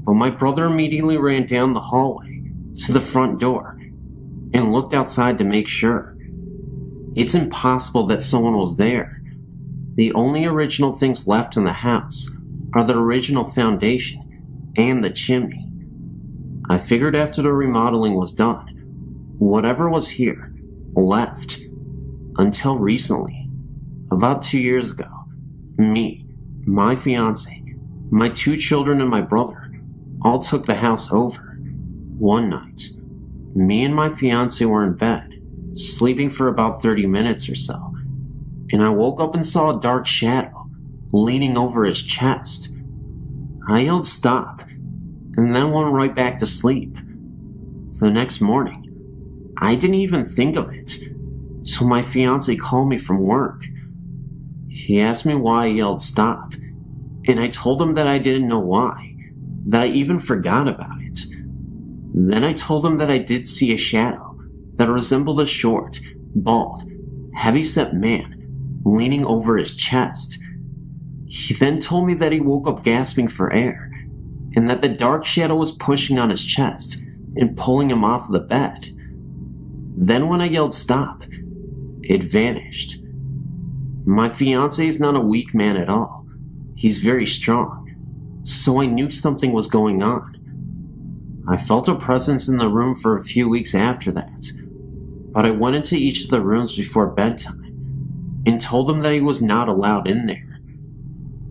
but my brother immediately ran down the hallway to the front door and looked outside to make sure. It's impossible that someone was there. The only original things left in the house are the original foundation and the chimney. I figured after the remodeling was done, whatever was here left. Until recently, about 2 years ago, me, my fiance, my 2 children, and my brother all took the house over. One night, me and my fiance were in bed, sleeping for about 30 minutes or so, and I woke up and saw a dark shadow leaning over his chest. I yelled stop, and then went right back to sleep. The next morning, I didn't even think of it, so my fiance called me from work. He asked me why I yelled stop, and I told him that I didn't know why, that I even forgot about it. Then I told him that I did see a shadow that resembled a short, bald, heavy-set man leaning over his chest. He then told me that he woke up gasping for air, and that the dark shadow was pushing on his chest and pulling him off the bed. Then when I yelled stop, it vanished. My fiancé is not a weak man at all. He's very strong, so I knew something was going on. I felt a presence in the room for a few weeks after that, but I went into each of the rooms before bedtime and told him that he was not allowed in there.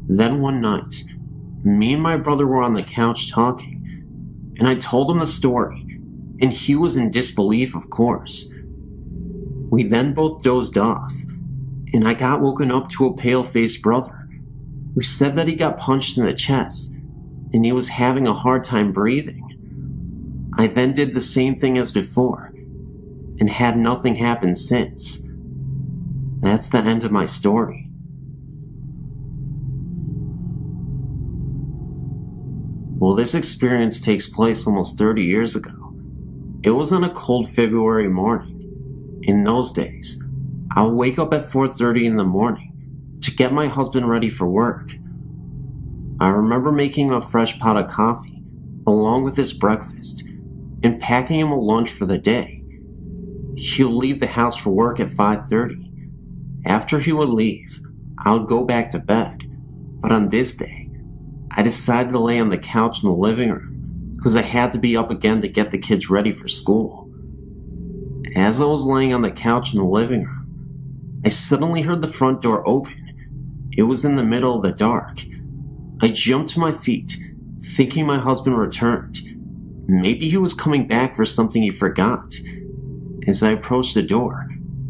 Then one night, me and my brother were on the couch talking, and I told him the story, and he was in disbelief, of course. We then both dozed off, and I got woken up to a pale-faced brother who said that he got punched in the chest and he was having a hard time breathing. I then did the same thing as before and had nothing happen since. That's the end of my story. Well, this experience takes place almost 30 years ago. It was on a cold February morning. In those days, I would wake up at 4:30 in the morning to get my husband ready for work. I remember making him a fresh pot of coffee along with his breakfast and packing him a lunch for the day. He would leave the house for work at 5:30. After he would leave, I would go back to bed. But on this day, I decided to lay on the couch in the living room because I had to be up again to get the kids ready for school. As I was laying on the couch in the living room, I suddenly heard the front door open. It was in the middle of the dark. I jumped to my feet, thinking my husband returned. Maybe he was coming back for something he forgot. As I approached the door,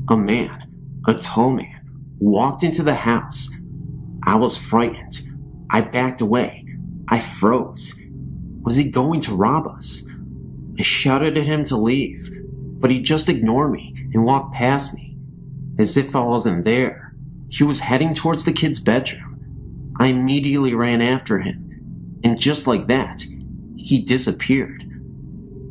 a man, a tall man, walked into the house. I was frightened. I backed away. I froze. Was he going to rob us? I shouted at him to leave, but he just ignored me and walked past me, as if I wasn't there. He was heading towards the kid's bedroom. I immediately ran after him, and just like that, he disappeared.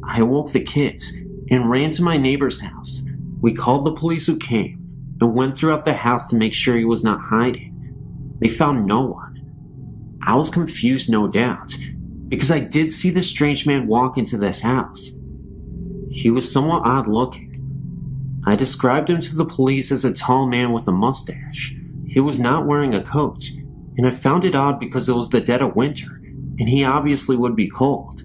I woke the kids and ran to my neighbor's house. We called the police who came and went throughout the house to make sure he was not hiding. They found no one. I was confused, no doubt, because I did see the strange man walk into this house. He was somewhat odd looking. I described him to the police as a tall man with a mustache. He was not wearing a coat, and I found it odd because it was the dead of winter, and he obviously would be cold.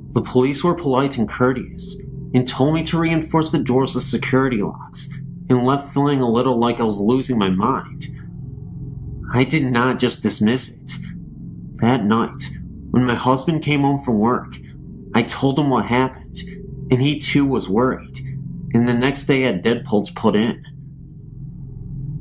The police were polite and courteous, and told me to reinforce the doors with security locks, and left feeling a little like I was losing my mind. I did not just dismiss it. That night, when my husband came home from work, I told him what happened, and he too was worried, and the next day had Deadpool to put in.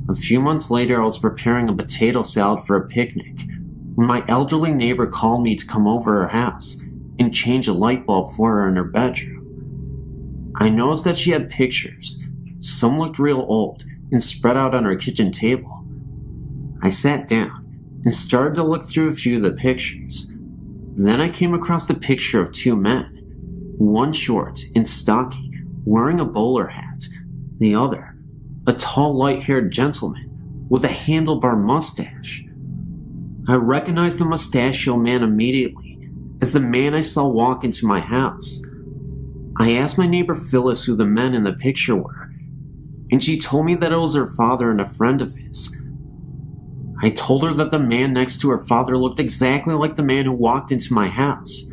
A few months later, I was preparing a potato salad for a picnic when my elderly neighbor called me to come over her house and change a light bulb for her in her bedroom. I noticed that she had pictures. Some looked real old and spread out on her kitchen table. I sat down and started to look through a few of the pictures. Then I came across the picture of two men, one short and stocky, wearing a bowler hat, the other a tall, light-haired gentleman with a handlebar mustache. I recognized the mustachioed man immediately as the man I saw walk into my house. I asked my neighbor Phyllis who the men in the picture were, and she told me that it was her father and a friend of his. I told her that the man next to her father looked exactly like the man who walked into my house.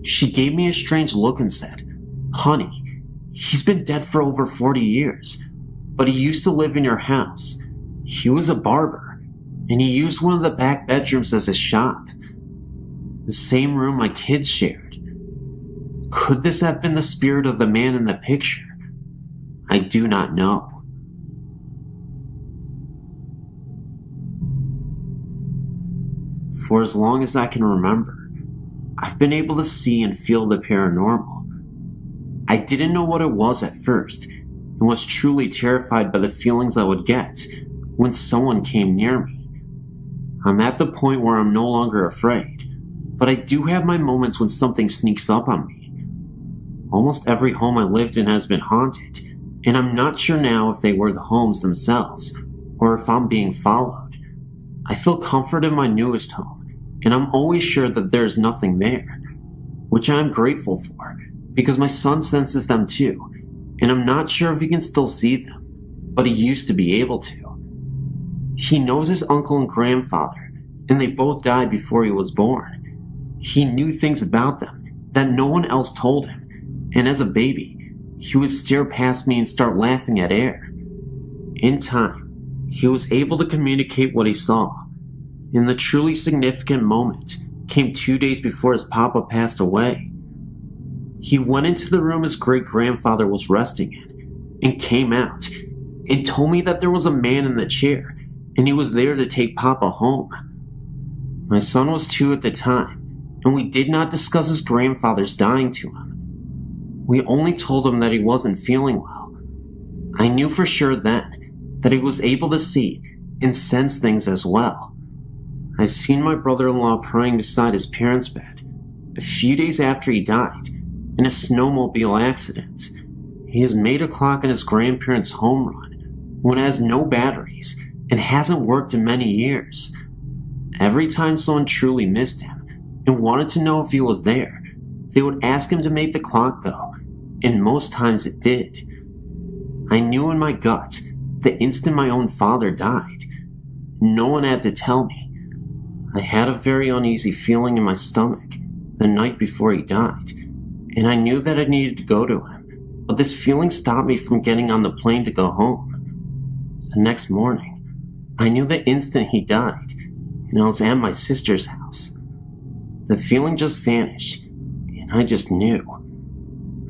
She gave me a strange look and said, "Honey, he's been dead for over 40 years, but he used to live in your house. He was a barber, and he used one of the back bedrooms as his shop. The same room my kids shared. Could this have been the spirit of the man in the picture? I do not know." For as long as I can remember, I've been able to see and feel the paranormal. I didn't know what it was at first, and was truly terrified by the feelings I would get when someone came near me. I'm at the point where I'm no longer afraid, but I do have my moments when something sneaks up on me. Almost every home I lived in has been haunted, and I'm not sure now if they were the homes themselves, or if I'm being followed. I feel comfort in my newest home, and I'm always sure that there's nothing there, which I'm grateful for, because my son senses them too, and I'm not sure if he can still see them, but he used to be able to. He knows his uncle and grandfather, and they both died before he was born. He knew things about them that no one else told him, and as a baby, he would stare past me and start laughing at air. In time, he was able to communicate what he saw, and the truly significant moment came 2 days before his papa passed away. He went into the room his great-grandfather was resting in, and came out, and told me that there was a man in the chair, and he was there to take papa home. My son was 2 at the time, and we did not discuss his grandfather's dying to him. We only told him that he wasn't feeling well. I knew for sure then that he was able to see and sense things as well. I've seen my brother-in-law praying beside his parents' bed a few days after he died in a snowmobile accident. He has made a clock in his grandparents' home run when it has no batteries and hasn't worked in many years. Every time someone truly missed him and wanted to know if he was there, they would ask him to make the clock go, and most times it did. I knew in my gut the instant my own father died. No one had to tell me. I had a very uneasy feeling in my stomach the night before he died, and I knew that I needed to go to him, but this feeling stopped me from getting on the plane to go home. The next morning, I knew the instant he died, and I was at my sister's house. The feeling just vanished, and I just knew.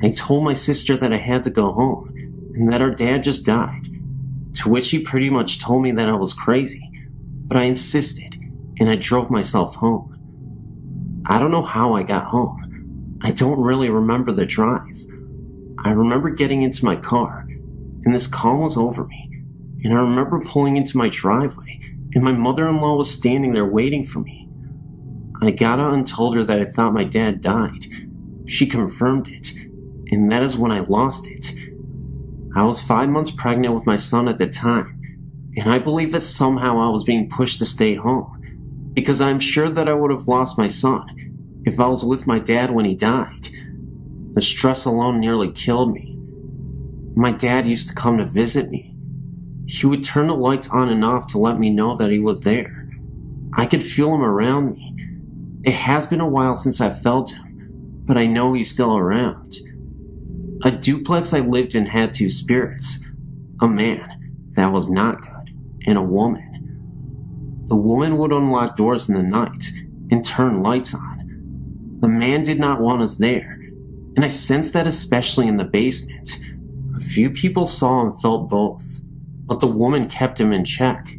I told my sister that I had to go home, and that our dad just died, to which she pretty much told me that I was crazy, but I insisted, and I drove myself home. I don't know how I got home. I don't really remember the drive. I remember getting into my car, and this calm was over me, and I remember pulling into my driveway, and my mother-in-law was standing there waiting for me. I got out and told her that I thought my dad died. She confirmed it, and that is when I lost it. I was 5 months pregnant with my son at the time, and I believe that somehow I was being pushed to stay home, because I'm sure that I would have lost my son if I was with my dad when he died. The stress alone nearly killed me. My dad used to come to visit me. He would turn the lights on and off to let me know that he was there. I could feel him around me. It has been a while since I felt him, but I know he's still around. A duplex I lived in had 2 spirits, a man that was not good, and a woman. The woman would unlock doors in the night and turn lights on. The man did not want us there, and I sensed that especially in the basement. A few people saw and felt both, but the woman kept him in check.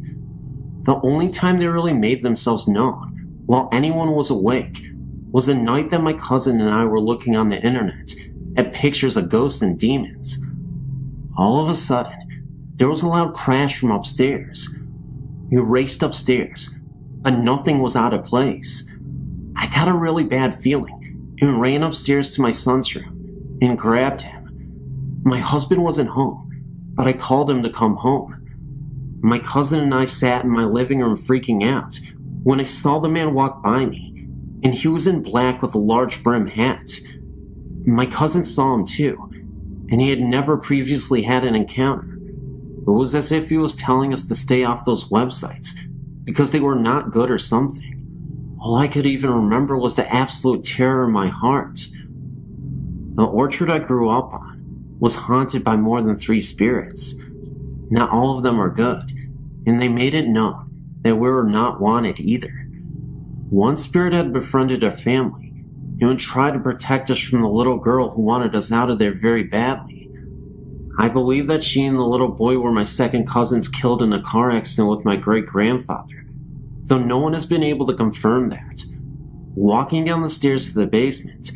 The only time they really made themselves known while anyone was awake was the night that my cousin and I were looking on the internet at pictures of ghosts and demons. All of a sudden, there was a loud crash from upstairs. We raced upstairs, but nothing was out of place. I got a really bad feeling and ran upstairs to my son's room and grabbed him. My husband wasn't home, but I called him to come home. My cousin and I sat in my living room freaking out when I saw the man walk by me, and he was in black with a large brim hat. My cousin saw him too, and he had never previously had an encounter. It was as if he was telling us to stay off those websites because they were not good or something. All I could even remember was the absolute terror in my heart. The orchard I grew up on was haunted by more than 3 spirits. Not all of them are good, and they made it known that we were not wanted either. One spirit had befriended our family and would try to protect us from the little girl who wanted us out of there very badly. I believe that she and the little boy were my second cousins killed in a car accident with my great-grandfather, though no one has been able to confirm that. Walking down the stairs to the basement,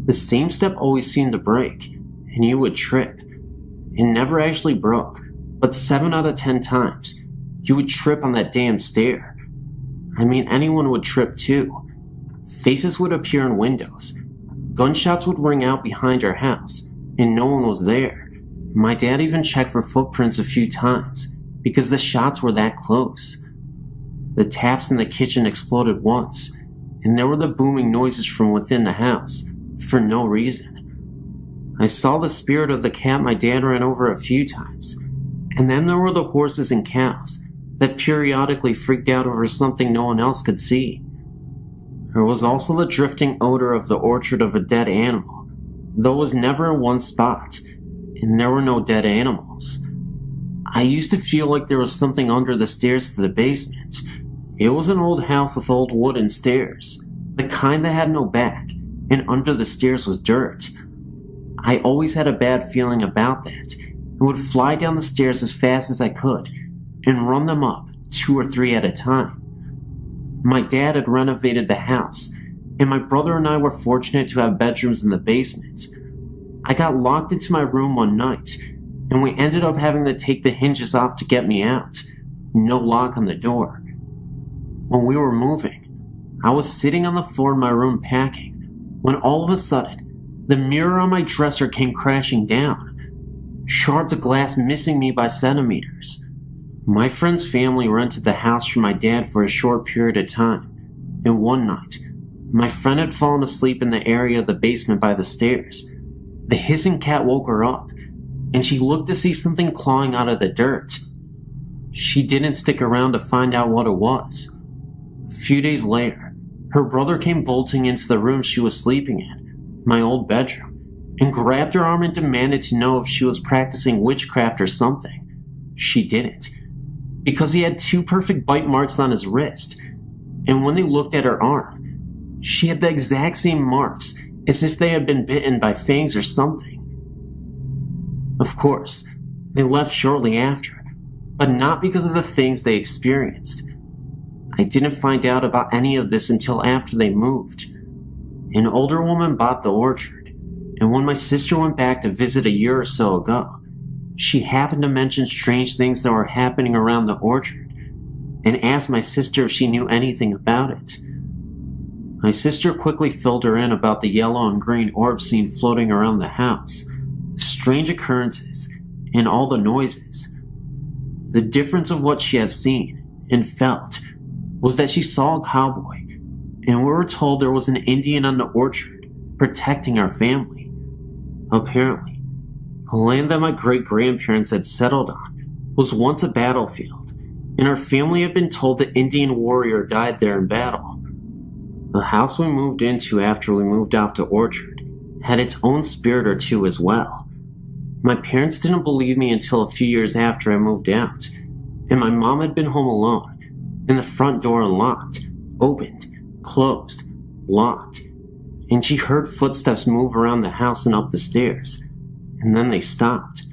the same step always seemed to break, and you would trip. It never actually broke, but 7 out of 10 times, you would trip on that damn stair. I mean, anyone would trip too. Faces would appear in windows. Gunshots would ring out behind our house, and no one was there. My dad even checked for footprints a few times, because the shots were that close. The taps in the kitchen exploded once, and there were the booming noises from within the house, for no reason. I saw the spirit of the cat my dad ran over a few times, and then there were the horses and cows that periodically freaked out over something no one else could see. There was also the drifting odor of the orchard of a dead animal, though it was never in one spot, and there were no dead animals. I used to feel like there was something under the stairs to the basement. It was an old house with old wooden stairs, the kind that had no back, and under the stairs was dirt. I always had a bad feeling about that, and would fly down the stairs as fast as I could, and run them up 2 or 3 at a time. My dad had renovated the house, and my brother and I were fortunate to have bedrooms in the basement. I got locked into my room one night, and we ended up having to take the hinges off to get me out. No lock on the door. When we were moving, I was sitting on the floor in my room packing, when all of a sudden, the mirror on my dresser came crashing down, shards of glass missing me by centimeters. My friend's family rented the house for my dad for a short period of time, and one night, my friend had fallen asleep in the area of the basement by the stairs. The hissing cat woke her up, and she looked to see something clawing out of the dirt. She didn't stick around to find out what it was. A few days later, her brother came bolting into the room she was sleeping in, my old bedroom, and grabbed her arm and demanded to know if she was practicing witchcraft or something. She didn't, because he had 2 perfect bite marks on his wrist, and when they looked at her arm, she had the exact same marks as if they had been bitten by fangs or something. Of course, they left shortly after, but not because of the things they experienced. I didn't find out about any of this until after they moved. An older woman bought the orchard, and when my sister went back to visit a year or so ago, she happened to mention strange things that were happening around the orchard, and asked my sister if she knew anything about it. My sister quickly filled her in about the yellow and green orbs seen floating around the house, the strange occurrences, and all the noises. The difference of what she had seen and felt was that she saw a cowboy, and we were told there was an Indian on the orchard protecting our family. Apparently, the land that my great-grandparents had settled on was once a battlefield, and our family had been told the Indian warrior died there in battle. The house we moved into after we moved off to Orchard had its own spirit or two as well. My parents didn't believe me until a few years after I moved out, and my mom had been home alone, and the front door unlocked, opened, closed, locked, and she heard footsteps move around the house and up the stairs, and then they stopped.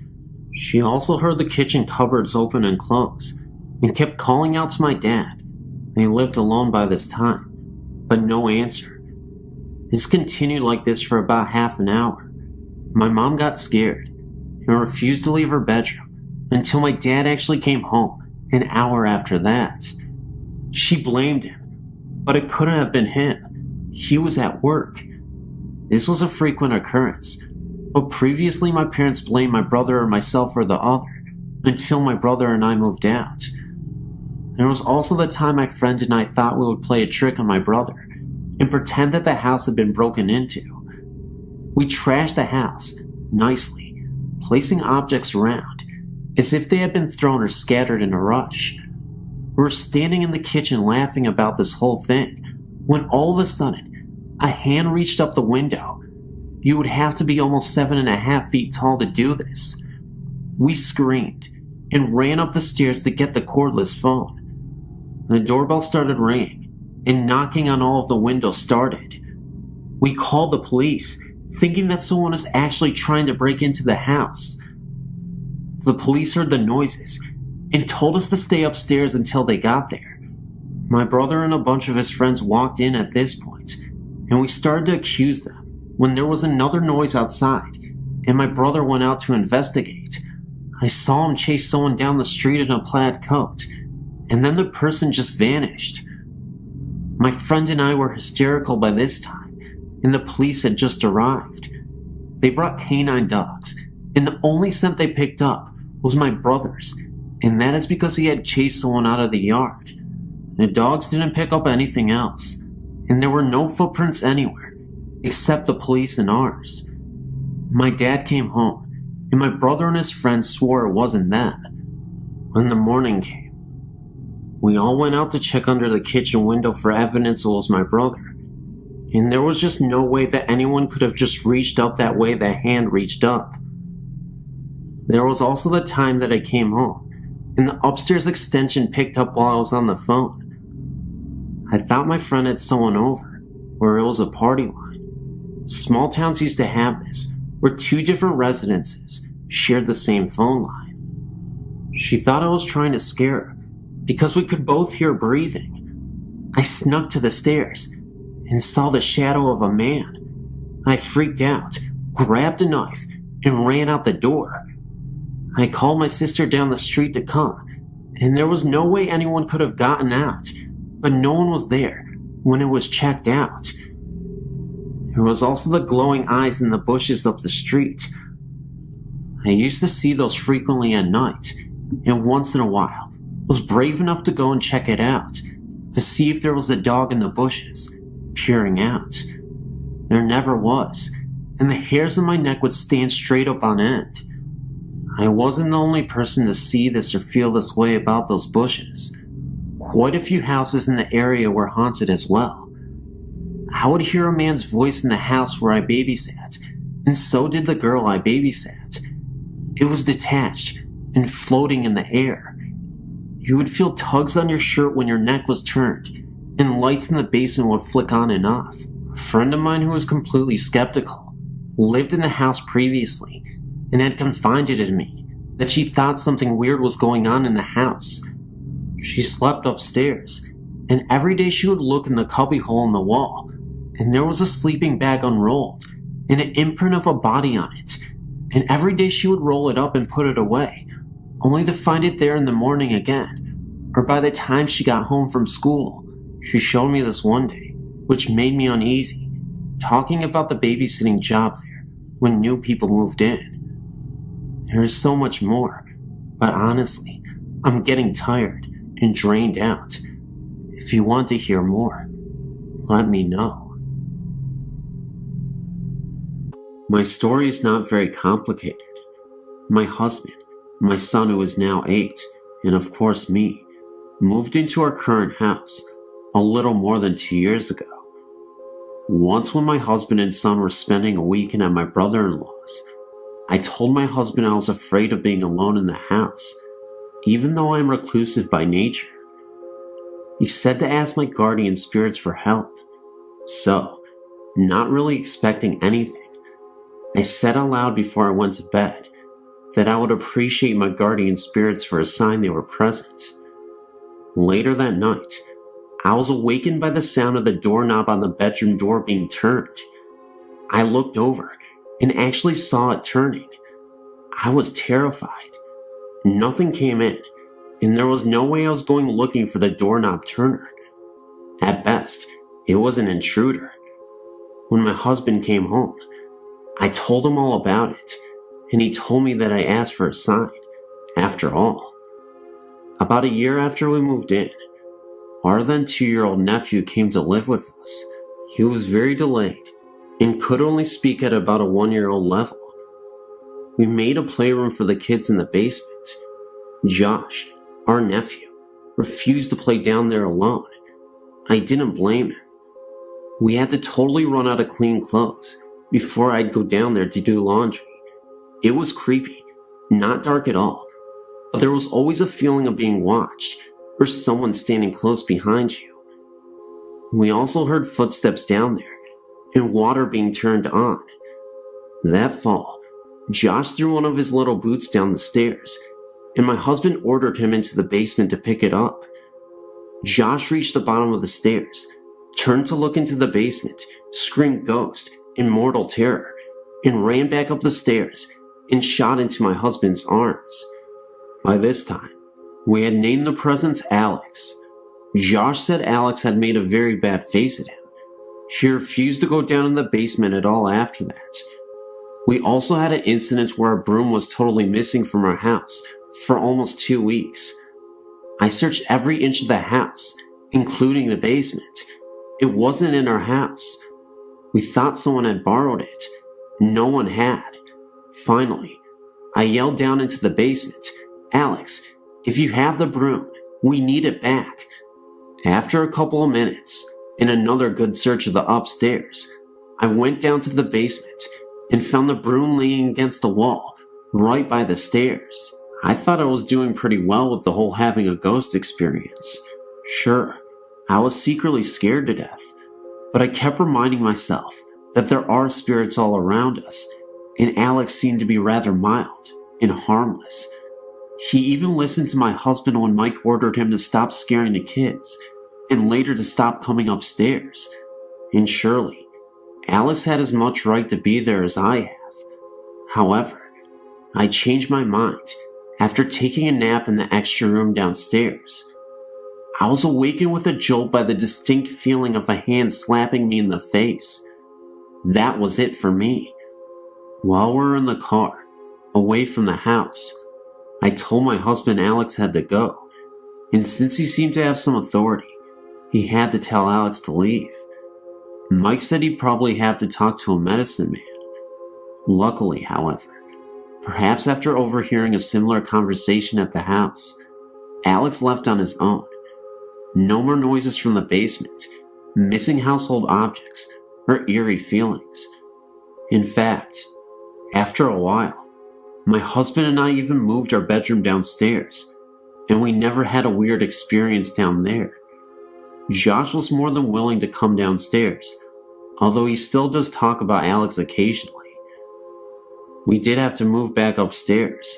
She also heard the kitchen cupboards open and close, and kept calling out to my dad. They lived alone by this time, but no answer. This continued like this for about half an hour. My mom got scared and refused to leave her bedroom until my dad actually came home an hour after that. She blamed him, but it couldn't have been him. He was at work. This was a frequent occurrence, but previously my parents blamed my brother or myself or the other until my brother and I moved out. There was also the time my friend and I thought we would play a trick on my brother and pretend that the house had been broken into. We trashed the house nicely, placing objects around as if they had been thrown or scattered in a rush. We were standing in the kitchen laughing about this whole thing when all of a sudden a hand reached up the window. You would have to be almost 7.5 feet tall to do this. We screamed and ran up the stairs to get the cordless phone. The doorbell started ringing, and knocking on all of the windows started. We called the police, thinking that someone was actually trying to break into the house. The police heard the noises and told us to stay upstairs until they got there. My brother and a bunch of his friends walked in at this point, and we started to accuse them when there was another noise outside, and my brother went out to investigate. I saw him chase someone down the street in a plaid coat, and then the person just vanished. My friend and I were hysterical by this time, and the police had just arrived. They brought canine dogs, and the only scent they picked up was my brother's, and that is because he had chased someone out of the yard. The dogs didn't pick up anything else, and there were no footprints anywhere, except the police and ours. My dad came home, and my brother and his friends swore it wasn't them. When the morning came, we all went out to check under the kitchen window for evidence it was my brother, and there was just no way that anyone could have just reached up that way that hand reached up. There was also the time that I came home, and the upstairs extension picked up while I was on the phone. I thought my friend had someone over, or it was a party line. Small towns used to have this, where two different residences shared the same phone line. She thought I was trying to scare her, because we could both hear breathing. I snuck to the stairs, and saw the shadow of a man. I freaked out, grabbed a knife, and ran out the door. I called my sister down the street to come, and there was no way anyone could have gotten out, but no one was there when it was checked out. There was also the glowing eyes in the bushes up the street. I used to see those frequently at night, and once in a while, was brave enough to go and check it out, to see if there was a dog in the bushes, peering out. There never was, and the hairs on my neck would stand straight up on end. I wasn't the only person to see this or feel this way about those bushes. Quite a few houses in the area were haunted as well. I would hear a man's voice in the house where I babysat, and so did the girl I babysat. It was detached and floating in the air. You would feel tugs on your shirt when your neck was turned, and lights in the basement would flick on and off. A friend of mine who was completely skeptical lived in the house previously and had confided in me that she thought something weird was going on in the house. She slept upstairs, and every day she would look in the cubbyhole in the wall, and there was a sleeping bag unrolled and an imprint of a body on it, and every day she would roll it up and put it away, only to find it there in the morning again, or by the time she got home from school. She showed me this one day, which made me uneasy, talking about the babysitting job there when new people moved in. There is so much more, but honestly, I'm getting tired and drained out. If you want to hear more, let me know. My story is not very complicated. My husband, my son who is now 8, and of course me, moved into our current house a little more than 2 years ago. Once when my husband and son were spending a weekend at my brother-in-law's, I told my husband I was afraid of being alone in the house, even though I am reclusive by nature. He said to ask my guardian spirits for help. So, not really expecting anything, I said aloud before I went to bed that I would appreciate my guardian spirits for a sign they were present. Later that night, I was awakened by the sound of the doorknob on the bedroom door being turned. I looked over and actually saw it turning. I was terrified. Nothing came in, and there was no way I was going looking for the doorknob turner. At best, it was an intruder. When my husband came home, I told him all about it, and he told me that I asked for a sign, after all. About a year after we moved in, our then 2-year-old nephew came to live with us. He was very delayed and could only speak at about a 1-year-old level. We made a playroom for the kids in the basement. Josh, our nephew, refused to play down there alone. I didn't blame him. We had to totally run out of clean clothes before I'd go down there to do laundry. It was creepy, not dark at all, but there was always a feeling of being watched or someone standing close behind you. We also heard footsteps down there and water being turned on. That fall, Josh threw one of his little boots down the stairs, and my husband ordered him into the basement to pick it up. Josh reached the bottom of the stairs, turned to look into the basement, screamed ghost in mortal terror, and ran back up the stairs and shot into my husband's arms. By this time, We had named the presence Alex. Josh said Alex had made a very bad face at him. He refused to go down in the basement at all after that. We also had an incident where our broom was totally missing from our house for almost 2 weeks. I searched every inch of the house, including the basement. It wasn't in our house. We thought someone had borrowed it. No one had. Finally, I yelled down into the basement, "Alex, if you have the broom, we need it back." After a couple of minutes, and another good search of the upstairs, I went down to the basement and found the broom laying against the wall, right by the stairs. I thought I was doing pretty well with the whole having a ghost experience. Sure, I was secretly scared to death, but I kept reminding myself that there are spirits all around us, and Alex seemed to be rather mild and harmless. He even listened to my husband when Mike ordered him to stop scaring the kids, and later to stop coming upstairs. And surely, Alex had as much right to be there as I have. However, I changed my mind after taking a nap in the extra room downstairs. I was awakened with a jolt by the distinct feeling of a hand slapping me in the face. That was it for me. While we were in the car, away from the house, I told my husband Alex had to go, and since he seemed to have some authority, he had to tell Alex to leave. Mike said he'd probably have to talk to a medicine man. Luckily, however, perhaps after overhearing a similar conversation at the house, Alex left on his own. No more noises from the basement, missing household objects, or eerie feelings. In fact, after a while, my husband and I even moved our bedroom downstairs, and we never had a weird experience down there. Josh was more than willing to come downstairs, although he still does talk about Alex occasionally. We did have to move back upstairs,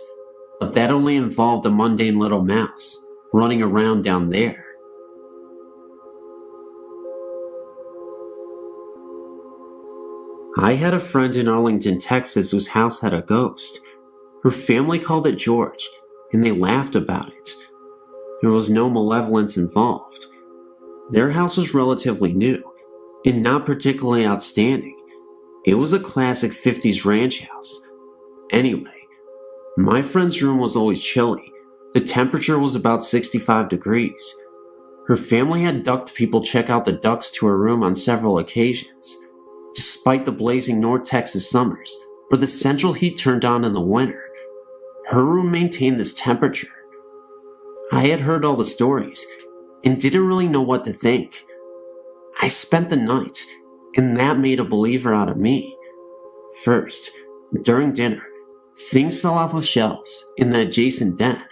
but that only involved a mundane little mouse running around down there. I had a friend in Arlington, Texas whose house had a ghost. Her family called it George, and they laughed about it. There was no malevolence involved. Their house was relatively new, and not particularly outstanding. It was a classic 50s ranch house. Anyway, my friend's room was always chilly. The temperature was about 65 degrees. Her family had ducked people check out the ducts to her room on several occasions. Despite the blazing North Texas summers, where the central heat turned on in the winter, her room maintained this temperature. I had heard all the stories, and didn't really know what to think. I spent the night, and that made a believer out of me. First, during dinner, things fell off of shelves in the adjacent den.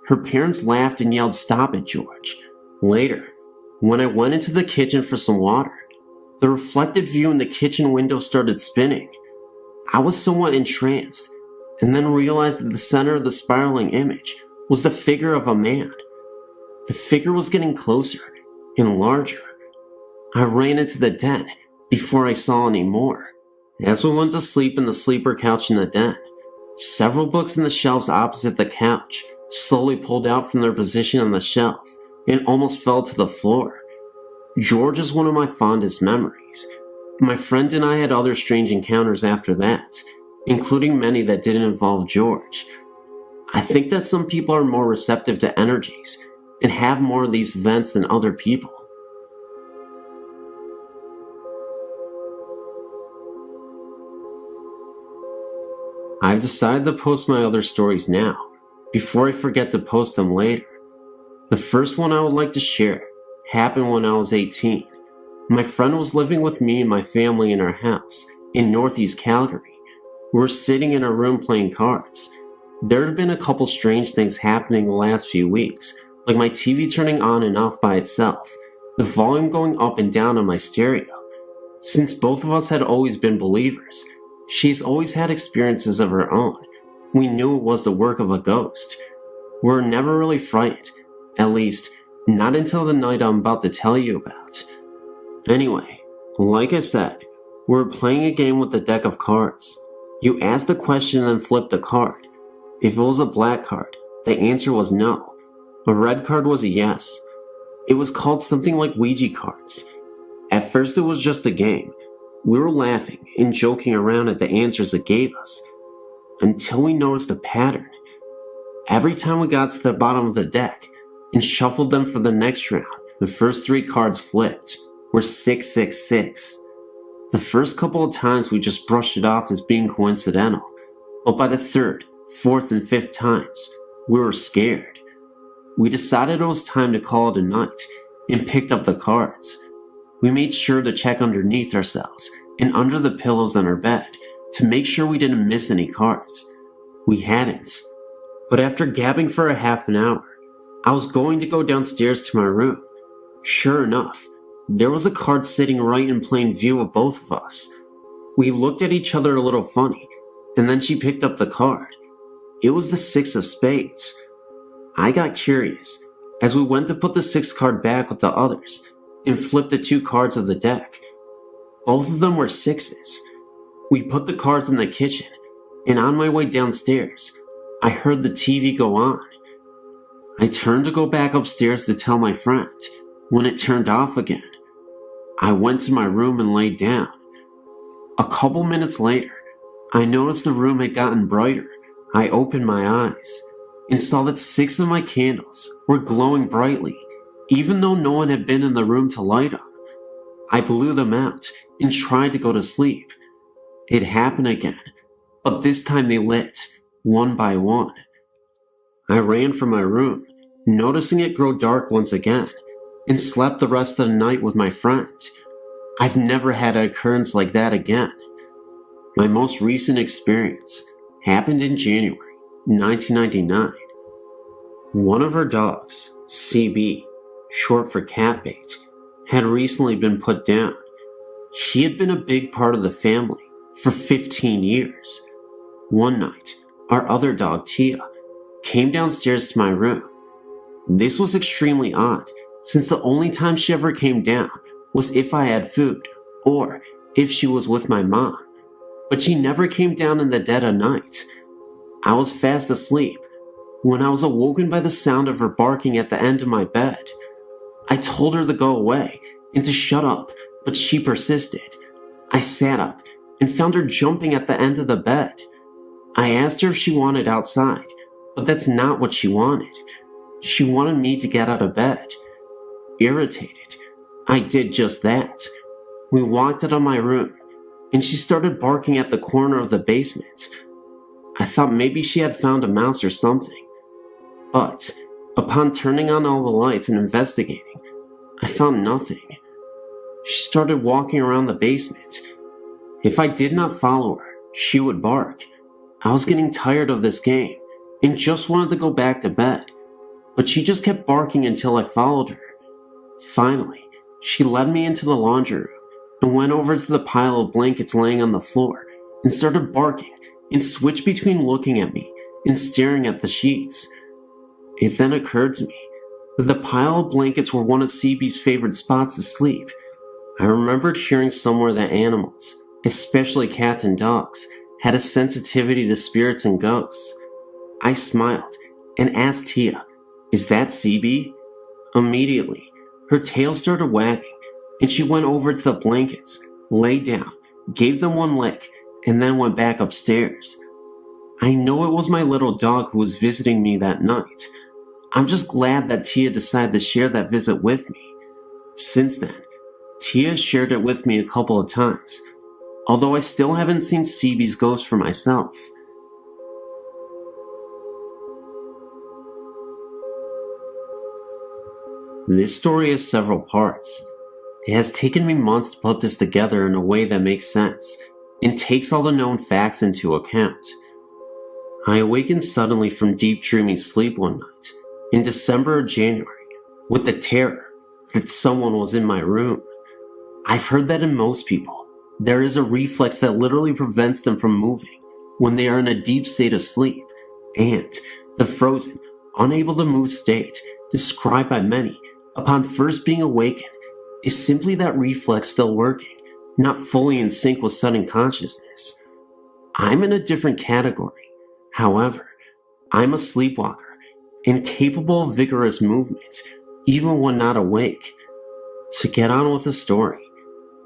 Her parents laughed and yelled, "Stop it, George." Later, when I went into the kitchen for some water, the reflected view in the kitchen window started spinning. I was somewhat entranced, and then realized that the center of the spiraling image was the figure of a man. The figure was getting closer and larger. I ran into the den before I saw any more. As we went to sleep in the sleeper couch in the den, several books in the shelves opposite the couch slowly pulled out from their position on the shelf and almost fell to the floor. George is one of my fondest memories. My friend and I had other strange encounters after that, including many that didn't involve George. I think that some people are more receptive to energies and have more of these events than other people. I've decided to post my other stories now, before I forget to post them later. The first one I would like to share happened when I was 18. My friend was living with me and my family in our house in northeast Calgary. We were sitting in our room playing cards. There had been a couple strange things happening the last few weeks, like my TV turning on and off by itself, the volume going up and down on my stereo. Since both of us had always been believers, she's always had experiences of her own. We knew it was the work of a ghost. We were never really frightened, at least not until the night I'm about to tell you about. Anyway, like I said, we were playing a game with a deck of cards. You asked the question and then flipped a card. If it was a black card, the answer was no. A red card was a yes. It was called something like Ouija cards. At first it was just a game. We were laughing and joking around at the answers it gave us, until we noticed a pattern. Every time we got to the bottom of the deck and shuffled them for the next round, the first 3 cards flipped were 666. The first couple of times we just brushed it off as being coincidental, but by the 3rd, 4th, and 5th times, we were scared. We decided it was time to call it a night and picked up the cards. We made sure to check underneath ourselves and under the pillows on our bed to make sure we didn't miss any cards. We hadn't. But after gabbing for a half an hour, I was going to go downstairs to my room. Sure enough, there was a card sitting right in plain view of both of us. We looked at each other a little funny, and then she picked up the card. It was the 6 of spades. I got curious as we went to put the 6th card back with the others and flipped the 2 cards of the deck. Both of them were 6s. We put the cards in the kitchen, and on my way downstairs, I heard the TV go on. I turned to go back upstairs to tell my friend when it turned off again. I went to my room and laid down. A couple minutes later, I noticed the room had gotten brighter. I opened my eyes and saw that 6 of my candles were glowing brightly, even though no one had been in the room to light them. I blew them out and tried to go to sleep. It happened again, but this time they lit, one by one. I ran from my room, noticing it grow dark once again, and slept the rest of the night with my friend. I've never had an occurrence like that again. My most recent experience happened in January 1999. One of our dogs, CB, short for cat bait, had recently been put down. He had been a big part of the family for 15 years. One night, our other dog, Tia, came downstairs to my room. This was extremely odd, since the only time she ever came down was if I had food, or if she was with my mom. But she never came down in the dead of night. I was fast asleep when I was awoken by the sound of her barking at the end of my bed. I told her to go away and to shut up, but she persisted. I sat up and found her jumping at the end of the bed. I asked her if she wanted outside, but that's not what she wanted. She wanted me to get out of bed. Irritated, I did just that. We walked out of my room, and she started barking at the corner of the basement. I thought maybe she had found a mouse or something. But upon turning on all the lights and investigating, I found nothing. She started walking around the basement. If I did not follow her, she would bark. I was getting tired of this game and just wanted to go back to bed, but she just kept barking until I followed her. Finally, she led me into the laundry room and went over to the pile of blankets laying on the floor and started barking and switched between looking at me and staring at the sheets. It then occurred to me that the pile of blankets were one of CB's favorite spots to sleep. I remembered hearing somewhere that animals, especially cats and dogs, had a sensitivity to spirits and ghosts. I smiled and asked Tia, "Is that CB?" Immediately, her tail started wagging and she went over to the blankets, lay down, gave them one lick, and then went back upstairs. I know it was my little dog who was visiting me that night. I'm just glad that Tia decided to share that visit with me. Since then, Tia shared it with me a couple of times, although I still haven't seen CB's ghost for myself. This story has several parts. It has taken me months to put this together in a way that makes sense and takes all the known facts into account. I awakened suddenly from deep dreamy sleep one night in December or January with the terror that someone was in my room. I've heard that in most people, there is a reflex that literally prevents them from moving when they are in a deep state of sleep, and the frozen, unable to move state described by many upon first being awakened is simply that reflex still working, not fully in sync with sudden consciousness. I'm in a different category. However, I'm a sleepwalker, and capable of vigorous movement, even when not awake. To get on with the story,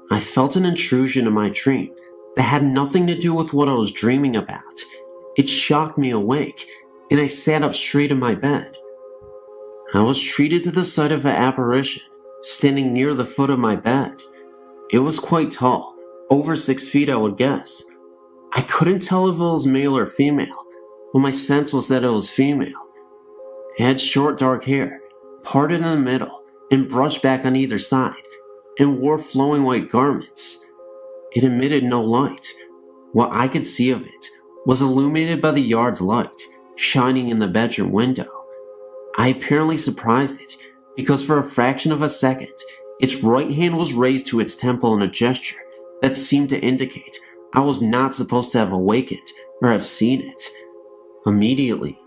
I felt an intrusion in my dream that had nothing to do with what I was dreaming about. It shocked me awake, and I sat up straight in my bed. I was treated to the sight of an apparition, standing near the foot of my bed. It was quite tall, over 6 feet I would guess. I couldn't tell if it was male or female, but my sense was that it was female. It had short dark hair, parted in the middle, and brushed back on either side, and wore flowing white garments. It emitted no light. What I could see of it was illuminated by the yard's light, shining in the bedroom window. I apparently surprised it, because for a fraction of a second, its right hand was raised to its temple in a gesture that seemed to indicate I was not supposed to have awakened or have seen it. Immediately,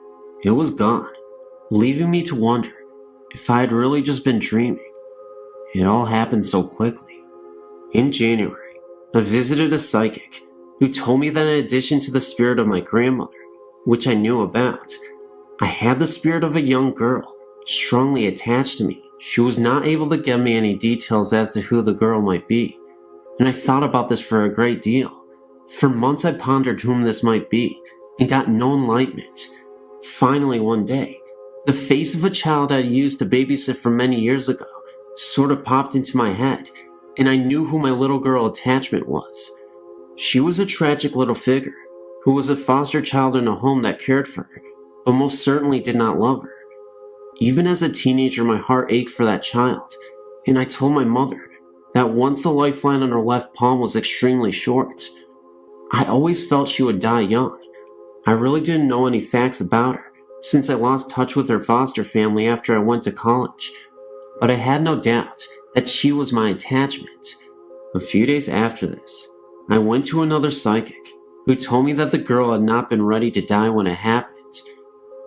it was gone, leaving me to wonder if I had really just been dreaming. It all happened so quickly. In January, I visited a psychic who told me that in addition to the spirit of my grandmother, which I knew about, I had the spirit of a young girl strongly attached to me. She was not able to give me any details as to who the girl might be, and I thought about this for a great deal. For months I pondered whom this might be, and got no enlightenment. Finally one day, the face of a child I used to babysit for many years ago sort of popped into my head, and I knew who my little girl attachment was. She was a tragic little figure, who was a foster child in a home that cared for her, but most certainly did not love her. Even as a teenager, my heart ached for that child, and I told my mother that once the lifeline on her left palm was extremely short. I always felt she would die young. I really didn't know any facts about her, since I lost touch with her foster family after I went to college, but I had no doubt that she was my attachment. A few days after this, I went to another psychic, who told me that the girl had not been ready to die when it happened.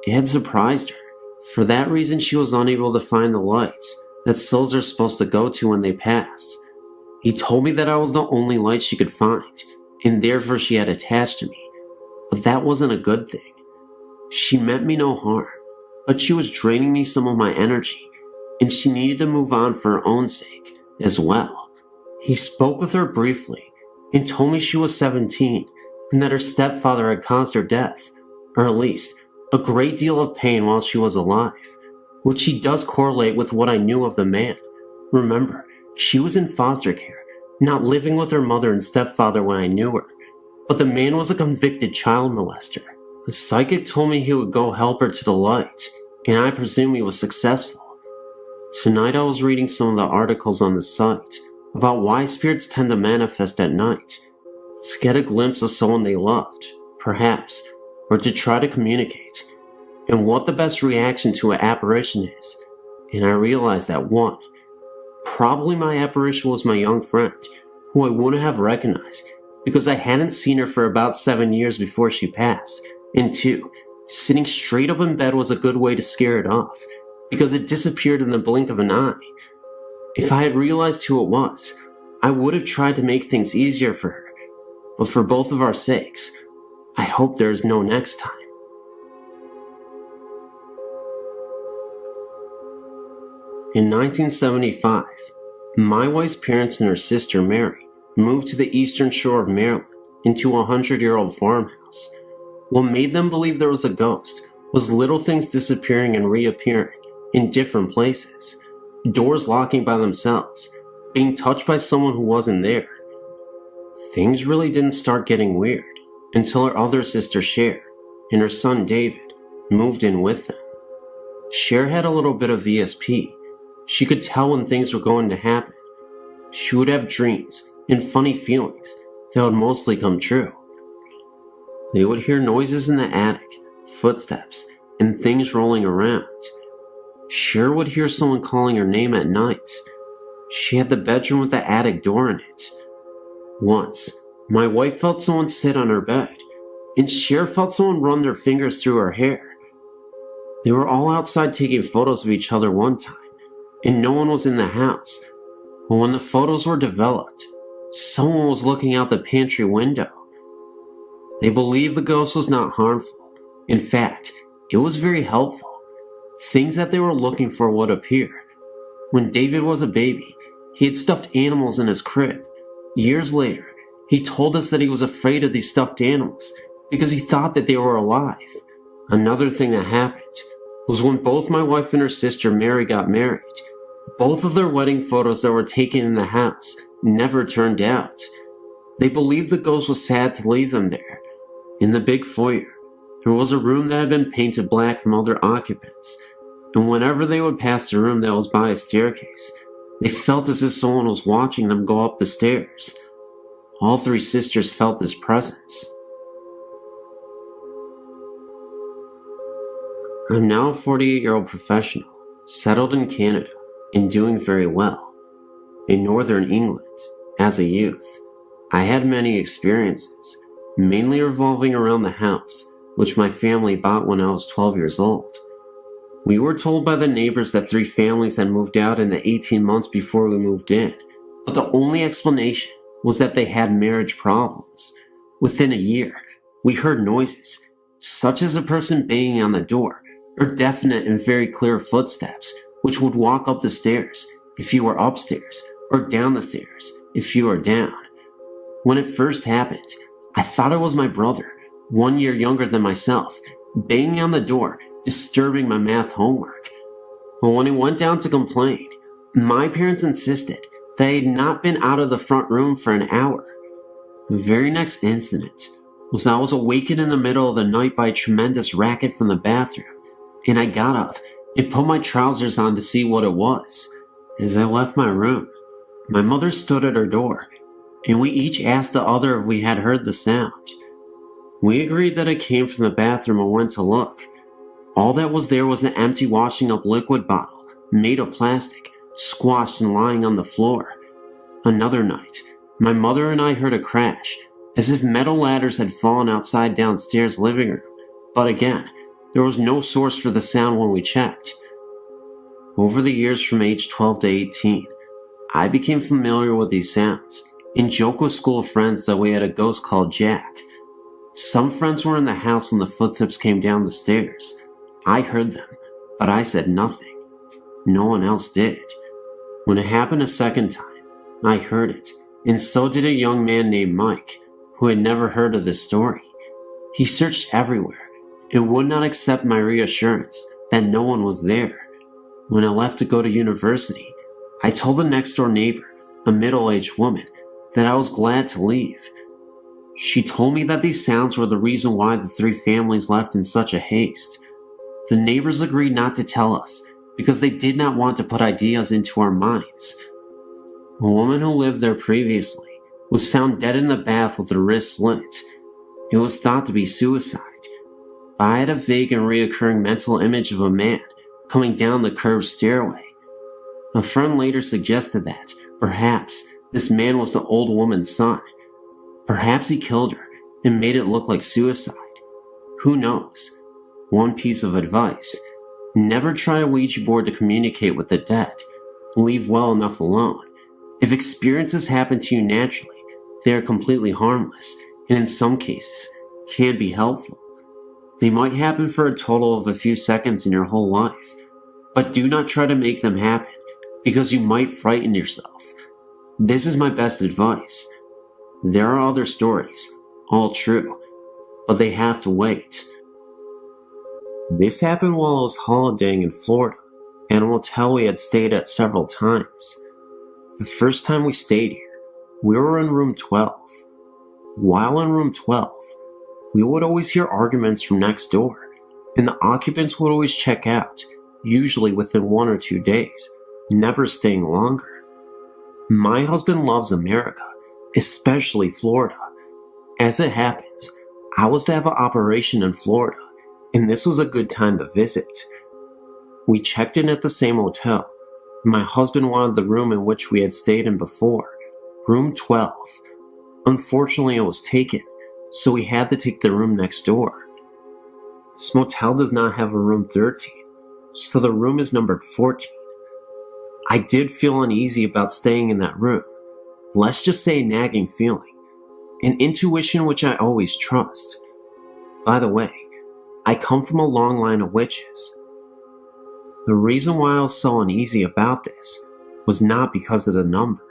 It had surprised her. For that reason, she was unable to find the lights that souls are supposed to go to when they pass. He told me that I was the only light she could find, and therefore she had attached to me. But that wasn't a good thing. She meant me no harm, but she was draining me some of my energy, and she needed to move on for her own sake as well. He spoke with her briefly, and told me she was 17, and that her stepfather had caused her death, or at least a great deal of pain while she was alive, which he does correlate with what I knew of the man. Remember, she was in foster care, not living with her mother and stepfather when I knew her, but the man was a convicted child molester. The psychic told me he would go help her to the light, and I presume he was successful. Tonight I was reading some of the articles on the site about why spirits tend to manifest at night, to get a glimpse of someone they loved, perhaps, or to try to communicate, and what the best reaction to an apparition is. And I realized that 1, probably my apparition was my young friend, who I wouldn't have recognized because I hadn't seen her for about 7 years before she passed, and 2, sitting straight up in bed was a good way to scare it off, because it disappeared in the blink of an eye. If I had realized who it was, I would have tried to make things easier for her, but for both of our sakes, I hope there is no next time. In 1975, my wife's parents and her sister Mary moved to the eastern shore of Maryland into a 100-year-old farmhouse. What made them believe there was a ghost was little things disappearing and reappearing in different places, doors locking by themselves, being touched by someone who wasn't there. Things really didn't start getting weird until her other sister Cher and her son David moved in with them. Cher had a little bit of ESP. She could tell when things were going to happen. She would have dreams and funny feelings that would mostly come true. They would hear noises in the attic, footsteps, and things rolling around. Cher would hear someone calling her name at night. She had the bedroom with the attic door in it. Once, my wife felt someone sit on her bed, and Cher felt someone run their fingers through her hair. They were all outside taking photos of each other one time, and no one was in the house. But when the photos were developed, someone was looking out the pantry window. They believed the ghost was not harmful. In fact, it was very helpful. things that they were looking for would appear. When David was a baby, he had stuffed animals in his crib. Years later, he told us that he was afraid of these stuffed animals because he thought that they were alive. Another thing that happened was when both my wife and her sister Mary got married. Both of their wedding photos that were taken in the house never turned out. They believed the ghost was sad to leave them there. In the big foyer, there was a room that had been painted black from other occupants, and whenever they would pass the room that was by a staircase, they felt as if someone was watching them go up the stairs. All three sisters felt this presence. I'm now a 48-year-old professional, settled in Canada, and doing very well. In northern England, as a youth, I had many experiences, mainly revolving around the house, which my family bought when I was 12 years old. We were told by the neighbors that 3 families had moved out in the 18 months before we moved in, but the only explanation was that they had marriage problems. Within a year, we heard noises, such as a person banging on the door, or definite and very clear footsteps, which would walk up the stairs if you were upstairs, or down the stairs if you were down. When it first happened, I thought it was my brother, 1 year younger than myself, banging on the door, disturbing my math homework. But when he went down to complain, my parents insisted that I had not been out of the front room for an hour. The very next incident was I was awakened in the middle of the night by a tremendous racket from the bathroom, and I got up and put my trousers on to see what it was. As I left my room, my mother stood at her door, and we each asked the other if we had heard the sound. We agreed that it came from the bathroom and went to look. All that was there was an empty washing up liquid bottle, made of plastic, squashed and lying on the floor. Another night, my mother and I heard a crash, as if metal ladders had fallen outside downstairs living room, but again, there was no source for the sound when we checked. Over the years from age 12 to 18, I became familiar with these sounds and joked with school friends that we had a ghost called Jack. Some friends were in the house when the footsteps came down the stairs. I heard them, but I said nothing. No one else did. When it happened a second time, I heard it, and so did a young man named Mike, who had never heard of this story. He searched everywhere and would not accept my reassurance that no one was there. When I left to go to university, I told the next door neighbor, a middle-aged woman, that I was glad to leave. She told me that these sounds were the reason why the 3 families left in such a haste. The neighbors agreed not to tell us because they did not want to put ideas into our minds. A woman who lived there previously was found dead in the bath with her wrist slit. It was thought to be suicide. I had a vague and reoccurring mental image of a man coming down the curved stairway. A friend later suggested that, perhaps, this man was the old woman's son. Perhaps he killed her and made it look like suicide. Who knows? One piece of advice: never try a Ouija board to communicate with the dead. Leave well enough alone. If experiences happen to you naturally, they are completely harmless, and in some cases, can be helpful. They might happen for a total of a few seconds in your whole life, but do not try to make them happen, because you might frighten yourself. This is my best advice. There are other stories, all true, but they have to wait. This happened while I was holidaying in Florida, at a motel we had stayed at several times. The first time we stayed here, we were in room 12. While in room 12, we would always hear arguments from next door, and the occupants would always check out, usually within 1 or 2 days, never staying longer. My husband loves America, especially Florida. As it happens, I was to have an operation in Florida, and this was a good time to visit. We checked in at the same hotel. My husband wanted the room in which we had stayed in before, room 12. Unfortunately, it was taken, so we had to take the room next door. This motel does not have a room 13, so the room is numbered 14. I did feel uneasy about staying in that room. Let's just say a nagging feeling, an intuition which I always trust. By the way, I come from a long line of witches. The reason why I was so uneasy about this was not because of the number,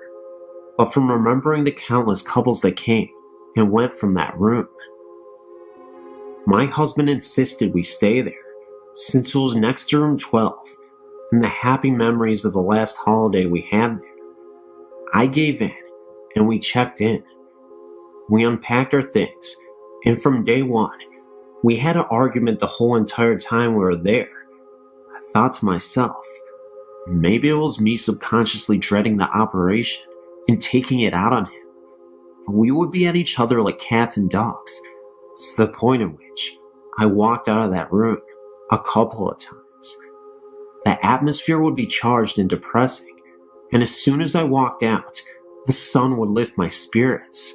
but from remembering the countless couples that came and went from that room. My husband insisted we stay there, since it was next to room 12, and the happy memories of the last holiday we had there. I gave in, and we checked in. We unpacked our things, and from day one, we had an argument the whole entire time we were there. I thought to myself, maybe it was me subconsciously dreading the operation and taking it out on him. We would be at each other like cats and dogs, to the point in which I walked out of that room a couple of times. The atmosphere would be charged and depressing, and as soon as I walked out, the sun would lift my spirits.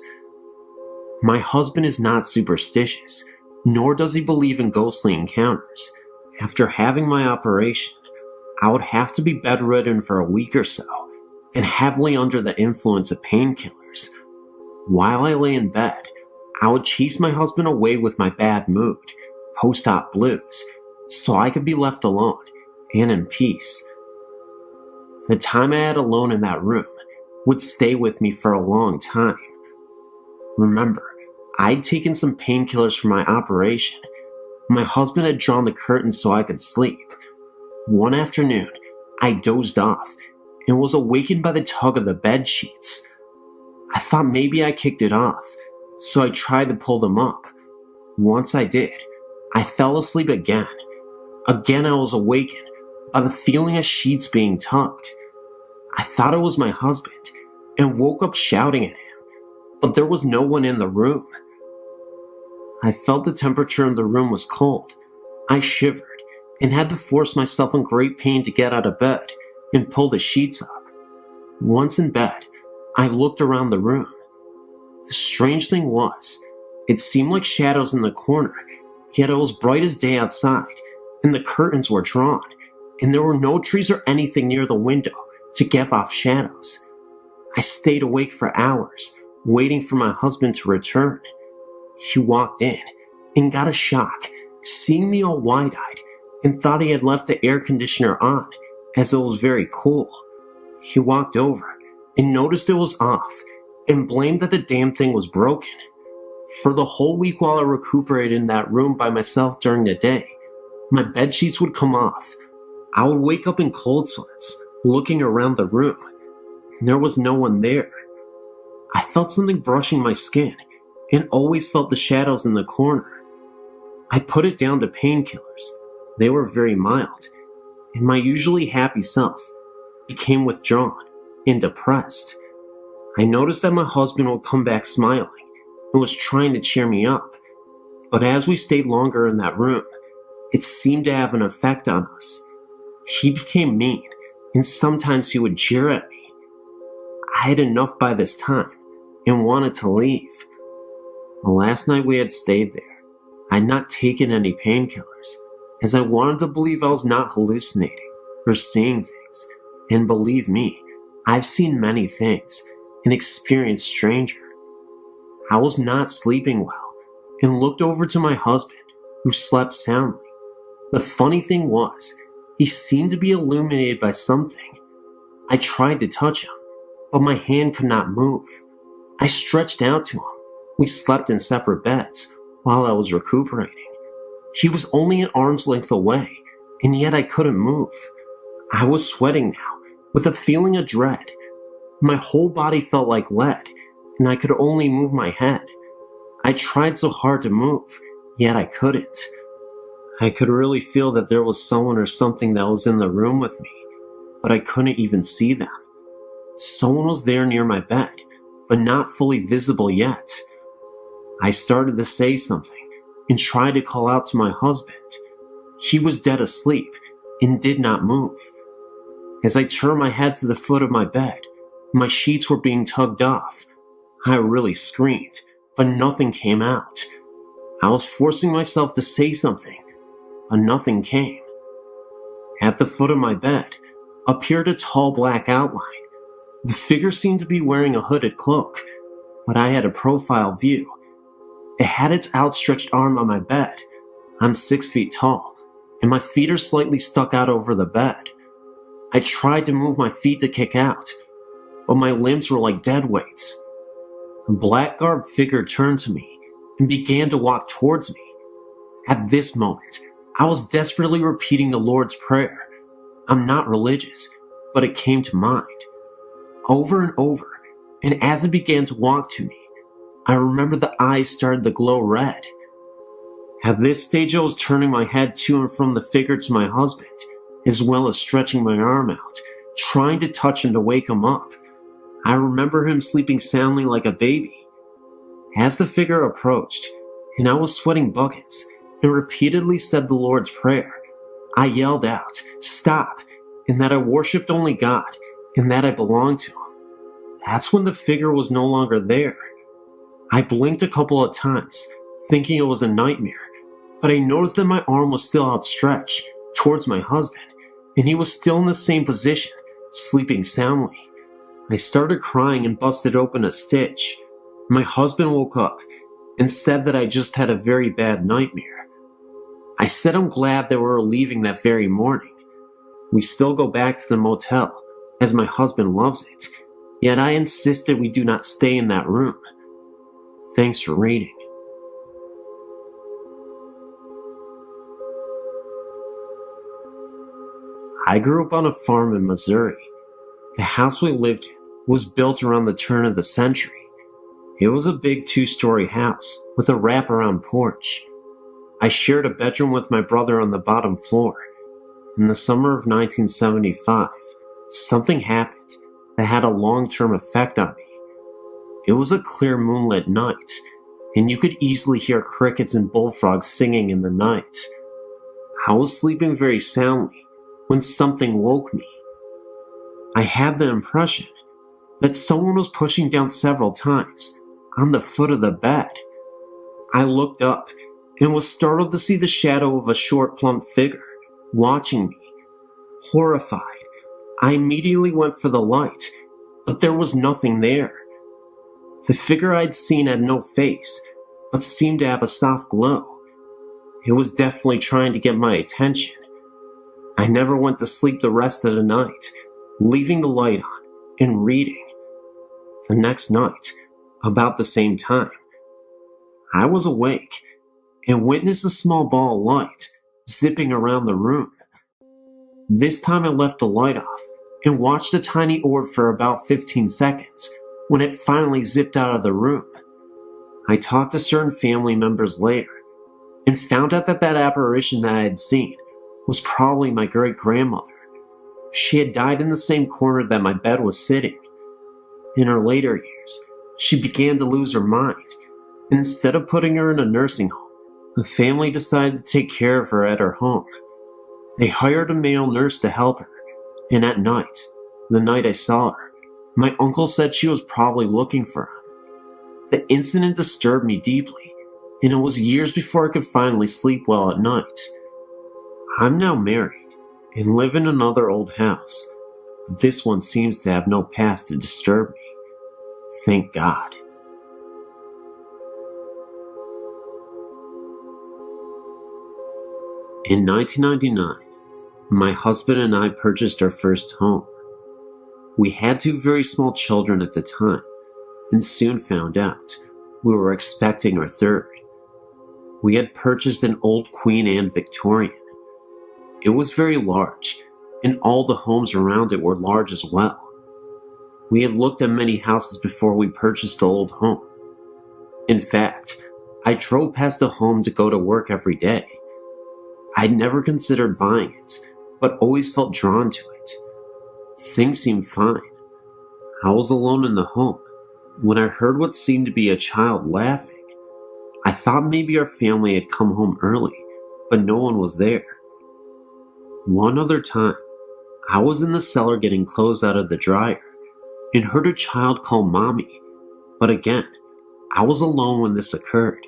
My husband is not superstitious, nor does he believe in ghostly encounters. After having my operation, I would have to be bedridden for a week or so, and heavily under the influence of painkillers. While I lay in bed, I would chase my husband away with my bad mood, post-op blues, so I could be left alone and in peace. The time I had alone in that room would stay with me for a long time. Remember, I'd taken some painkillers for my operation. My husband had drawn the curtains so I could sleep. One afternoon, I dozed off and was awakened by the tug of the bed sheets. I thought maybe I kicked it off, so I tried to pull them up. Once I did, I fell asleep again. Again, I was awakened by the feeling of sheets being tugged. I thought it was my husband and woke up shouting at him, but there was no one in the room. I felt the temperature in the room was cold. I shivered and had to force myself in great pain to get out of bed and pull the sheets up. Once in bed, I looked around the room. The strange thing was, it seemed like shadows in the corner, yet it was bright as day outside, and the curtains were drawn, and there were no trees or anything near the window to give off shadows. I stayed awake for hours, waiting for my husband to return. He walked in and got a shock, seeing me all wide-eyed, and thought he had left the air conditioner on, as it was very cool. He walked over and noticed it was off, and blamed that the damn thing was broken. For the whole week while I recuperated in that room by myself during the day, my bed sheets would come off. I would wake up in cold sweats, looking around the room. There was no one there. I felt something brushing my skin, and always felt the shadows in the corner. I put it down to painkillers. They were very mild, and my usually happy self became withdrawn and depressed. I noticed that my husband would come back smiling and was trying to cheer me up, but as we stayed longer in that room, it seemed to have an effect on us. He became mean, and sometimes he would jeer at me. I had enough by this time and wanted to leave. The last night we had stayed there, I had not taken any painkillers, as I wanted to believe I was not hallucinating or seeing things. And believe me, I've seen many things and experienced stranger. I was not sleeping well and looked over to my husband, who slept soundly. The funny thing was, he seemed to be illuminated by something. I tried to touch him, but my hand could not move. I stretched out to him. We slept in separate beds while I was recuperating. He was only an arm's length away, and yet I couldn't move. I was sweating now, with a feeling of dread. My whole body felt like lead, and I could only move my head. I tried so hard to move, yet I couldn't. I could really feel that there was someone or something that was in the room with me, but I couldn't even see them. Someone was there near my bed, but not fully visible yet. I started to say something and tried to call out to my husband. He was dead asleep and did not move. As I turned my head to the foot of my bed, my sheets were being tugged off. I really screamed, but nothing came out. I was forcing myself to say something, but nothing came. At the foot of my bed appeared a tall black outline. The figure seemed to be wearing a hooded cloak, but I had a profile view. It had its outstretched arm on my bed. I'm 6 feet tall, and my feet are slightly stuck out over the bed. I tried to move my feet to kick out, but my limbs were like dead weights. A black-garbed figure turned to me and began to walk towards me. At this moment, I was desperately repeating the Lord's Prayer. I'm not religious, but it came to mind. Over and over, and as it began to walk to me, I remember the eyes started to glow red. At this stage, I was turning my head to and from the figure to my husband, as well as stretching my arm out, trying to touch him to wake him up. I remember him sleeping soundly like a baby. As the figure approached, and I was sweating buckets, and repeatedly said the Lord's Prayer, I yelled out, "Stop," and that I worshipped only God, and that I belonged to Him. That's when the figure was no longer there. I blinked a couple of times, thinking it was a nightmare, but I noticed that my arm was still outstretched towards my husband, and he was still in the same position, sleeping soundly. I started crying and busted open a stitch. My husband woke up and said that I just had a very bad nightmare. I said I'm glad that we were leaving that very morning. We still go back to the motel, as my husband loves it, yet I insisted we do not stay in that room. Thanks for reading. I grew up on a farm in Missouri. The house we lived in was built around the turn of the century. It was a big 2-story house with a wraparound porch. I shared a bedroom with my brother on the bottom floor. In the summer of 1975, something happened that had a long-term effect on me. It was a clear moonlit night, and you could easily hear crickets and bullfrogs singing in the night. I was sleeping very soundly when something woke me. I had the impression that someone was pushing down several times on the foot of the bed. I looked up and was startled to see the shadow of a short, plump figure watching me. Horrified, I immediately went for the light, but there was nothing there. The figure I'd seen had no face, but seemed to have a soft glow. It was definitely trying to get my attention. I never went to sleep the rest of the night, leaving the light on and reading. The next night, about the same time, I was awake and witnessed a small ball of light zipping around the room. This time I left the light off and watched the tiny orb for about 15 seconds when it finally zipped out of the room. I talked to certain family members later and found out that apparition that I had seen was probably my great-grandmother. She had died in the same corner that my bed was sitting. In her later years, she began to lose her mind, and instead of putting her in a nursing home, the family decided to take care of her at her home. They hired a male nurse to help her, and at night, the night I saw her, my uncle said she was probably looking for him. The incident disturbed me deeply, and it was years before I could finally sleep well at night. I'm now married and live in another old house, but this one seems to have no past to disturb me. Thank God. In 1999, my husband and I purchased our first home. We had 2 very small children at the time, and soon found out we were expecting our third. We had purchased an old Queen Anne Victorian. It was very large, and all the homes around it were large as well. We had looked at many houses before we purchased the old home. In fact, I drove past the home to go to work every day. I'd never considered buying it, but always felt drawn to it. Things seemed fine. I was alone in the home when I heard what seemed to be a child laughing. I thought maybe our family had come home early, but no one was there. One other time, I was in the cellar getting clothes out of the dryer and heard a child call Mommy. But again, I was alone when this occurred,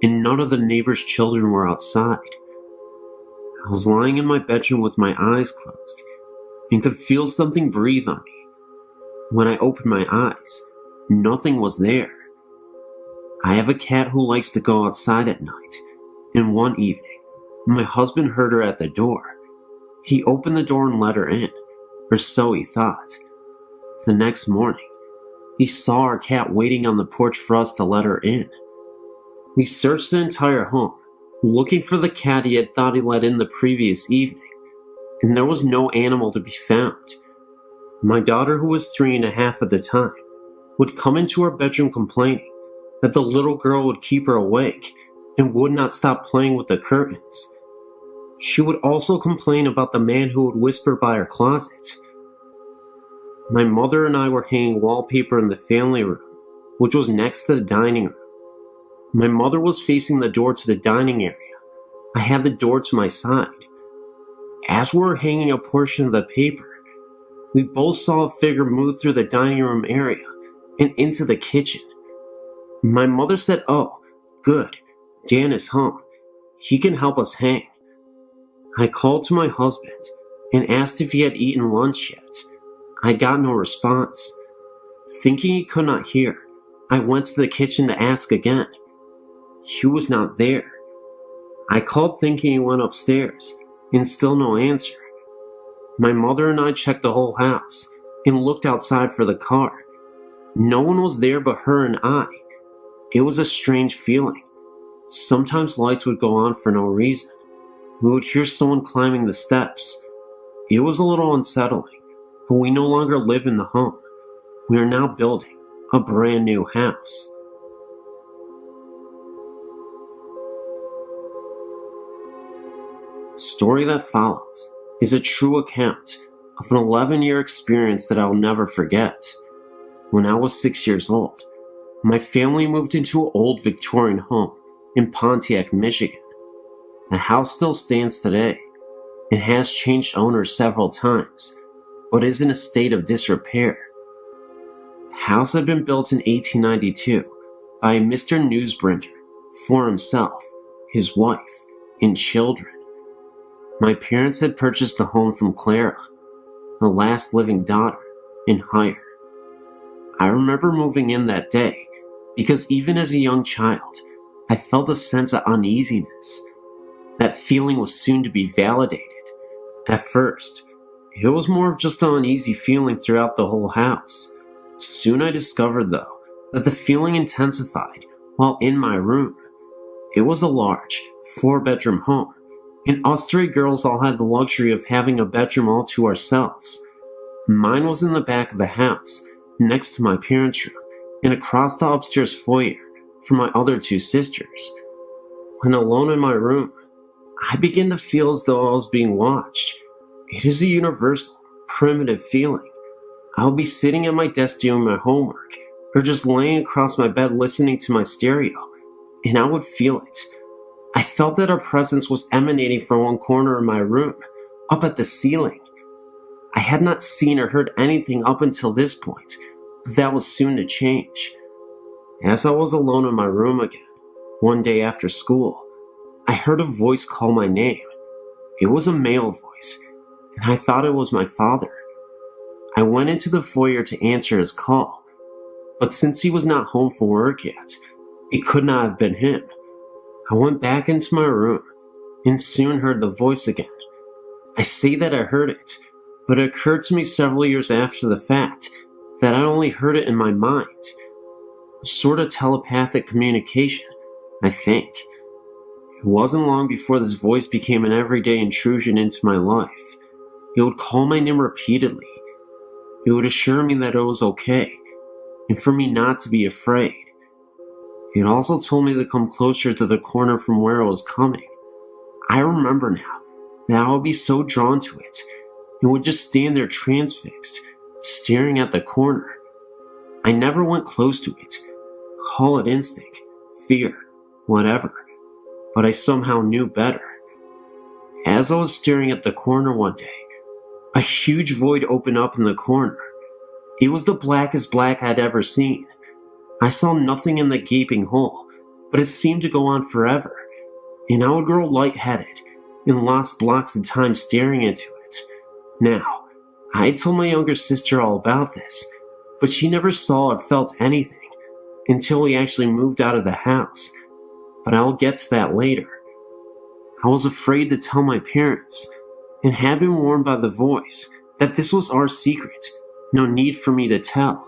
and none of the neighbors' children were outside. I was lying in my bedroom with my eyes closed and could feel something breathe on me. When I opened my eyes, nothing was there. I have a cat who likes to go outside at night, and one evening, My husband heard her at the door. He opened the door and let her in, or so he thought. The next morning, he saw our cat waiting on the porch for us to let her in. We searched the entire home, looking for the cat he had thought he let in the previous evening, and there was no animal to be found. My daughter, who was 3.5 at the time, would come into our bedroom complaining that the little girl would keep her awake and would not stop playing with the curtains. She would also complain about the man who would whisper by her closet. My mother and I were hanging wallpaper in the family room, which was next to the dining room. My mother was facing the door to the dining area. I had the door to my side. As we were hanging a portion of the paper, we both saw a figure move through the dining room area and into the kitchen. My mother said, "Oh, good, Dan is home. He can help us hang." I called to my husband and asked if he had eaten lunch yet. I got no response. Thinking he could not hear, I went to the kitchen to ask again. He was not there. I called thinking he went upstairs, and still no answer. My mother and I checked the whole house and looked outside for the car. No one was there but her and I. It was a strange feeling. Sometimes lights would go on for no reason. We would hear someone climbing the steps. It was a little unsettling, but we no longer live in the home. We are now building a brand new house. The story that follows is a true account of an 11-year experience that I will never forget. When I was 6 years old, my family moved into an old Victorian home in Pontiac, Michigan. The house still stands today. It has changed owners several times, but is in a state of disrepair. The house had been built in 1892 by a Mr. Newsbringer for himself, his wife, and children. My parents had purchased the home from Clara, the last living daughter, in hire. I remember moving in that day because even as a young child, I felt a sense of uneasiness. That feeling was soon to be validated. At first, it was more of just an uneasy feeling throughout the whole house. Soon I discovered, though, that the feeling intensified while in my room. It was a large, 4-bedroom home, and us 3 girls all had the luxury of having a bedroom all to ourselves. Mine was in the back of the house, next to my parents' room, and across the upstairs foyer for my other 2 sisters. When alone in my room, I began to feel as though I was being watched. It is a universal, primitive feeling. I'll be sitting at my desk doing my homework, or just laying across my bed listening to my stereo, and I would feel it. I felt that a presence was emanating from one corner of my room, up at the ceiling. I had not seen or heard anything up until this point, but that was soon to change. As I was alone in my room again, one day after school, I heard a voice call my name. It was a male voice, and I thought it was my father. I went into the foyer to answer his call, but since he was not home from work yet, it could not have been him. I went back into my room and soon heard the voice again. I say that I heard it, but it occurred to me several years after the fact that I only heard it in my mind. A sort of telepathic communication, I think. It wasn't long before this voice became an everyday intrusion into my life. It would call my name repeatedly. It would assure me that it was okay, and for me not to be afraid. It also told me to come closer to the corner from where it was coming. I remember now that I would be so drawn to it, and would just stand there transfixed, staring at the corner. I never went close to it. Call it instinct, fear, whatever, but I somehow knew better. As I was staring at the corner one day, a huge void opened up in the corner. It was the blackest black I'd ever seen. I saw nothing in the gaping hole, but it seemed to go on forever, and I would grow lightheaded and lost blocks of time staring into it. Now, I had told my younger sister all about this, but she never saw or felt anything until we actually moved out of the house, but I'll get to that later. I was afraid to tell my parents, and had been warned by the voice that this was our secret, no need for me to tell.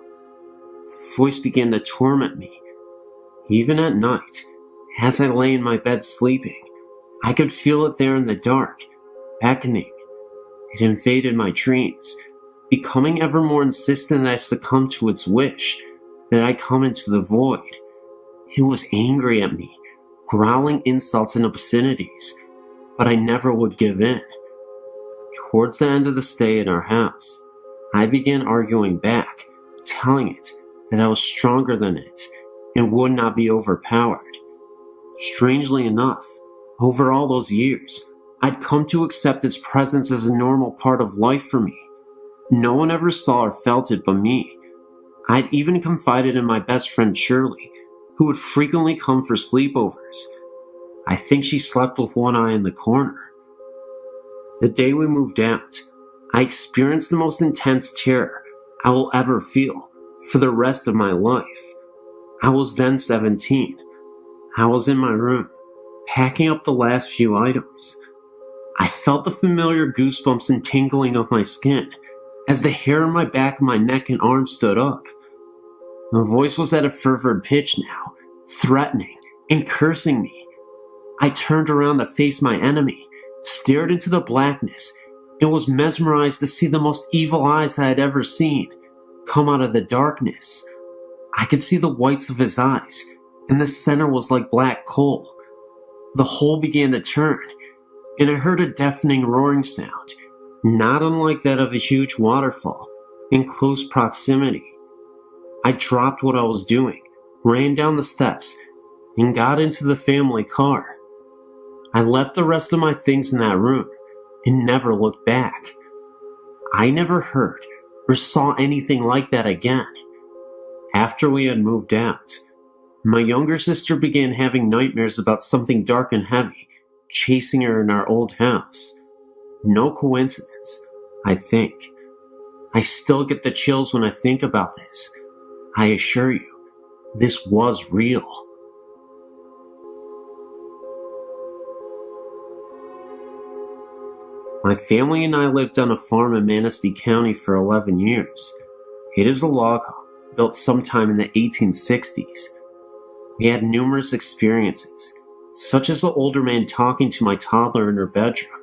The voice began to torment me. Even at night, as I lay in my bed sleeping, I could feel it there in the dark, beckoning. It invaded my dreams, becoming ever more insistent that I succumb to its wish, that I come into the void. It was angry at me, growling insults and obscenities, but I never would give in. Towards the end of the stay in our house, I began arguing back, telling it that I was stronger than it and would not be overpowered. Strangely enough, over all those years, I'd come to accept its presence as a normal part of life for me. No one ever saw or felt it but me. I'd even confided in my best friend Shirley, who would frequently come for sleepovers. I think she slept with one eye in the corner. The day we moved out, I experienced the most intense terror I will ever feel for the rest of my life. I was then 17. I was in my room, packing up the last few items. I felt the familiar goosebumps and tingling of my skin as the hair on my back of my neck and arms stood up. The voice was at a fervid pitch now, threatening and cursing me. I turned around to face my enemy, stared into the blackness, and was mesmerized to see the most evil eyes I had ever seen come out of the darkness. I could see the whites of his eyes, and the center was like black coal. The whole began to turn, and I heard a deafening roaring sound, not unlike that of a huge waterfall, in close proximity. I dropped what I was doing, ran down the steps, and got into the family car. I left the rest of my things in that room and never looked back. I never heard or saw anything like that again. After we had moved out, my younger sister began having nightmares about something dark and heavy chasing her in our old house. No coincidence, I think. I still get the chills when I think about this. I assure you, this was real. My family and I lived on a farm in Manistee County for 11 years. It is a log home built sometime in the 1860s. We had numerous experiences, such as the older man talking to my toddler in her bedroom,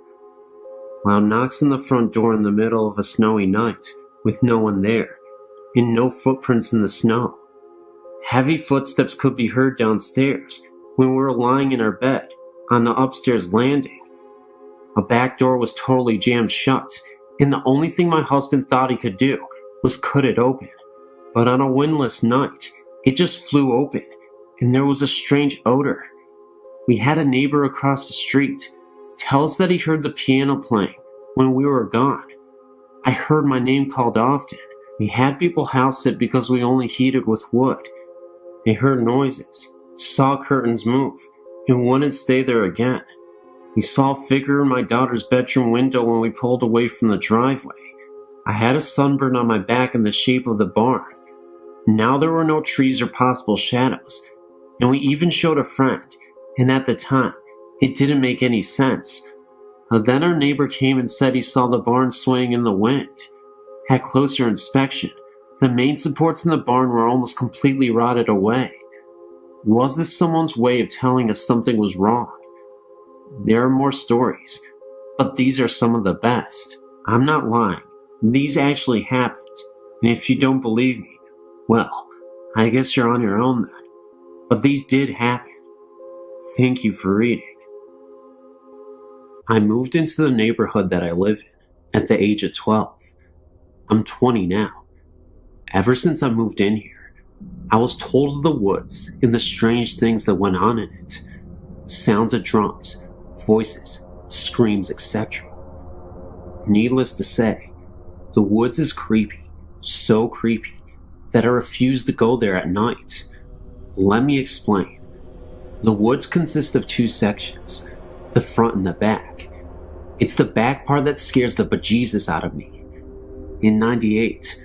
while knocks on the front door in the middle of a snowy night with no one there, and no footprints in the snow. Heavy footsteps could be heard downstairs when we were lying in our bed on the upstairs landing. A back door was totally jammed shut, and the only thing my husband thought he could do was cut it open. But on a windless night, it just flew open, and there was a strange odor. We had a neighbor across the street tell us that he heard the piano playing when we were gone. I heard my name called often. We had people house sit because we only heated with wood. They heard noises, saw curtains move, and wouldn't stay there again. We saw a figure in my daughter's bedroom window when we pulled away from the driveway. I had a sunburn on my back in the shape of the barn. Now there were no trees or possible shadows, and we even showed a friend, and at the time, it didn't make any sense. Then our neighbor came and said he saw the barn swaying in the wind. At closer inspection, the main supports in the barn were almost completely rotted away. Was this someone's way of telling us something was wrong? There are more stories, but these are some of the best. I'm not lying. These actually happened, and if you don't believe me, well, I guess you're on your own then. But these did happen. Thank you for reading. I moved into the neighborhood that I live in at the age of 12. I'm 20 now. Ever since I moved in here, I was told of the woods and the strange things that went on in it. Sounds of drums, voices, screams, etc. Needless to say, the woods is creepy, so creepy that I refuse to go there at night. Let me explain. The woods consist of two sections, the front and the back. It's the back part that scares the bejesus out of me. In '98,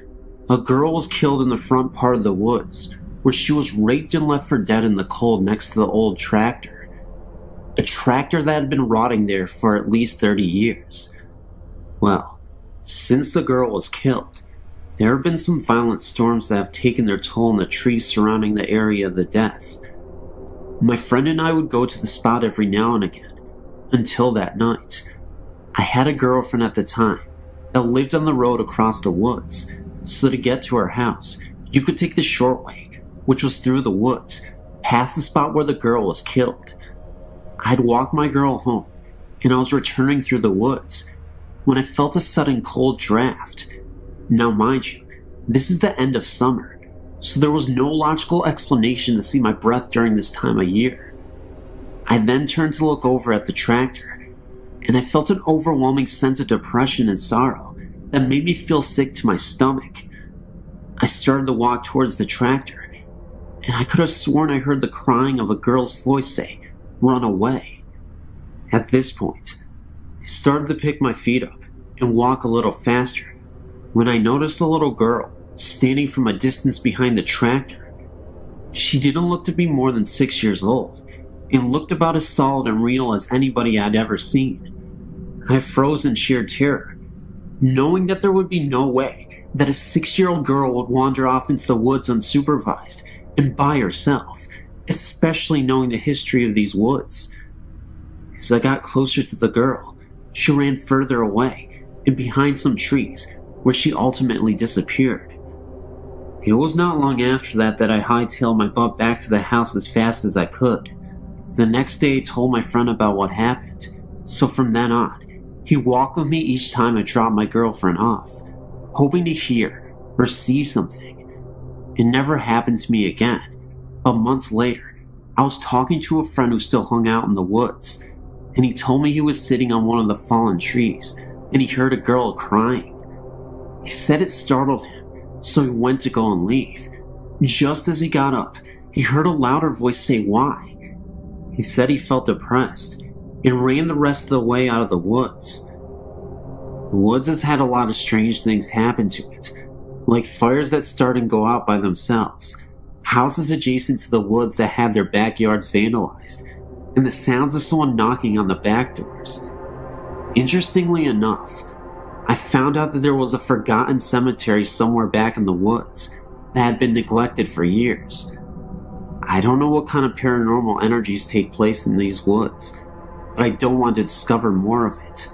a girl was killed in the front part of the woods, where she was raped and left for dead in the cold next to the old tractor. a tractor that had been rotting there for at least 30 years. Well, since the girl was killed, there have been some violent storms that have taken their toll on the trees surrounding the area of the death. My friend and I would go to the spot every now and again, until that night. I had a girlfriend at the time that lived on the road across the woods, so to get to her house, you could take the short way, which was through the woods, past the spot where the girl was killed. I'd walk my girl home, and I was returning through the woods when I felt a sudden cold draft. Now mind you, this is the end of summer, so there was no logical explanation to see my breath during this time of year. I then turned to look over at the tractor, and I felt an overwhelming sense of depression and sorrow that made me feel sick to my stomach. I started to walk towards the tractor, and I could have sworn I heard the crying of a girl's voice say, "Run away." At this point, I started to pick my feet up and walk a little faster when I noticed a little girl standing from a distance behind the tractor. She didn't look to be more than 6 years old and looked about as solid and real as anybody I'd ever seen. I froze in sheer terror, knowing that there would be no way that a 6-year-old girl would wander off into the woods unsupervised and by herself, especially knowing the history of these woods. As I got closer to the girl, she ran further away and behind some trees, where she ultimately disappeared. It was not long after that I hightailed my butt back to the house as fast as I could. The next day I told my friend about what happened, so from then on, he walked with me each time I dropped my girlfriend off, hoping to hear or see something. It never happened to me again, but months later, I was talking to a friend who still hung out in the woods, and he told me he was sitting on one of the fallen trees, and he heard a girl crying. He said it startled him, so he went to go and leave. Just as he got up, he heard a louder voice say why. He said he felt depressed, and ran the rest of the way out of the woods. The woods has had a lot of strange things happen to it, like fires that start and go out by themselves, houses adjacent to the woods that have their backyards vandalized, and the sounds of someone knocking on the back doors. Interestingly enough, I found out that there was a forgotten cemetery somewhere back in the woods that had been neglected for years. I don't know what kind of paranormal energies take place in these woods, but I don't want to discover more of it.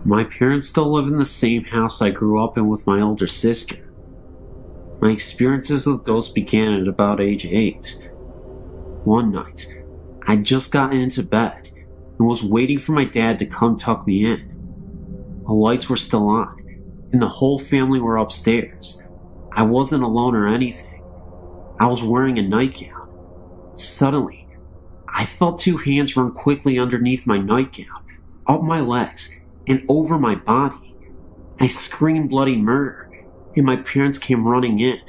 My parents still live in the same house I grew up in with my older sister. My experiences with ghosts began at about age 8. One night, I'd just gotten into bed and was waiting for my dad to come tuck me in. The lights were still on, and the whole family were upstairs. I wasn't alone or anything. I was wearing a nightgown. Suddenly, I felt 2 hands run quickly underneath my nightgown, up my legs, and over my body. I screamed bloody murder, and my parents came running in.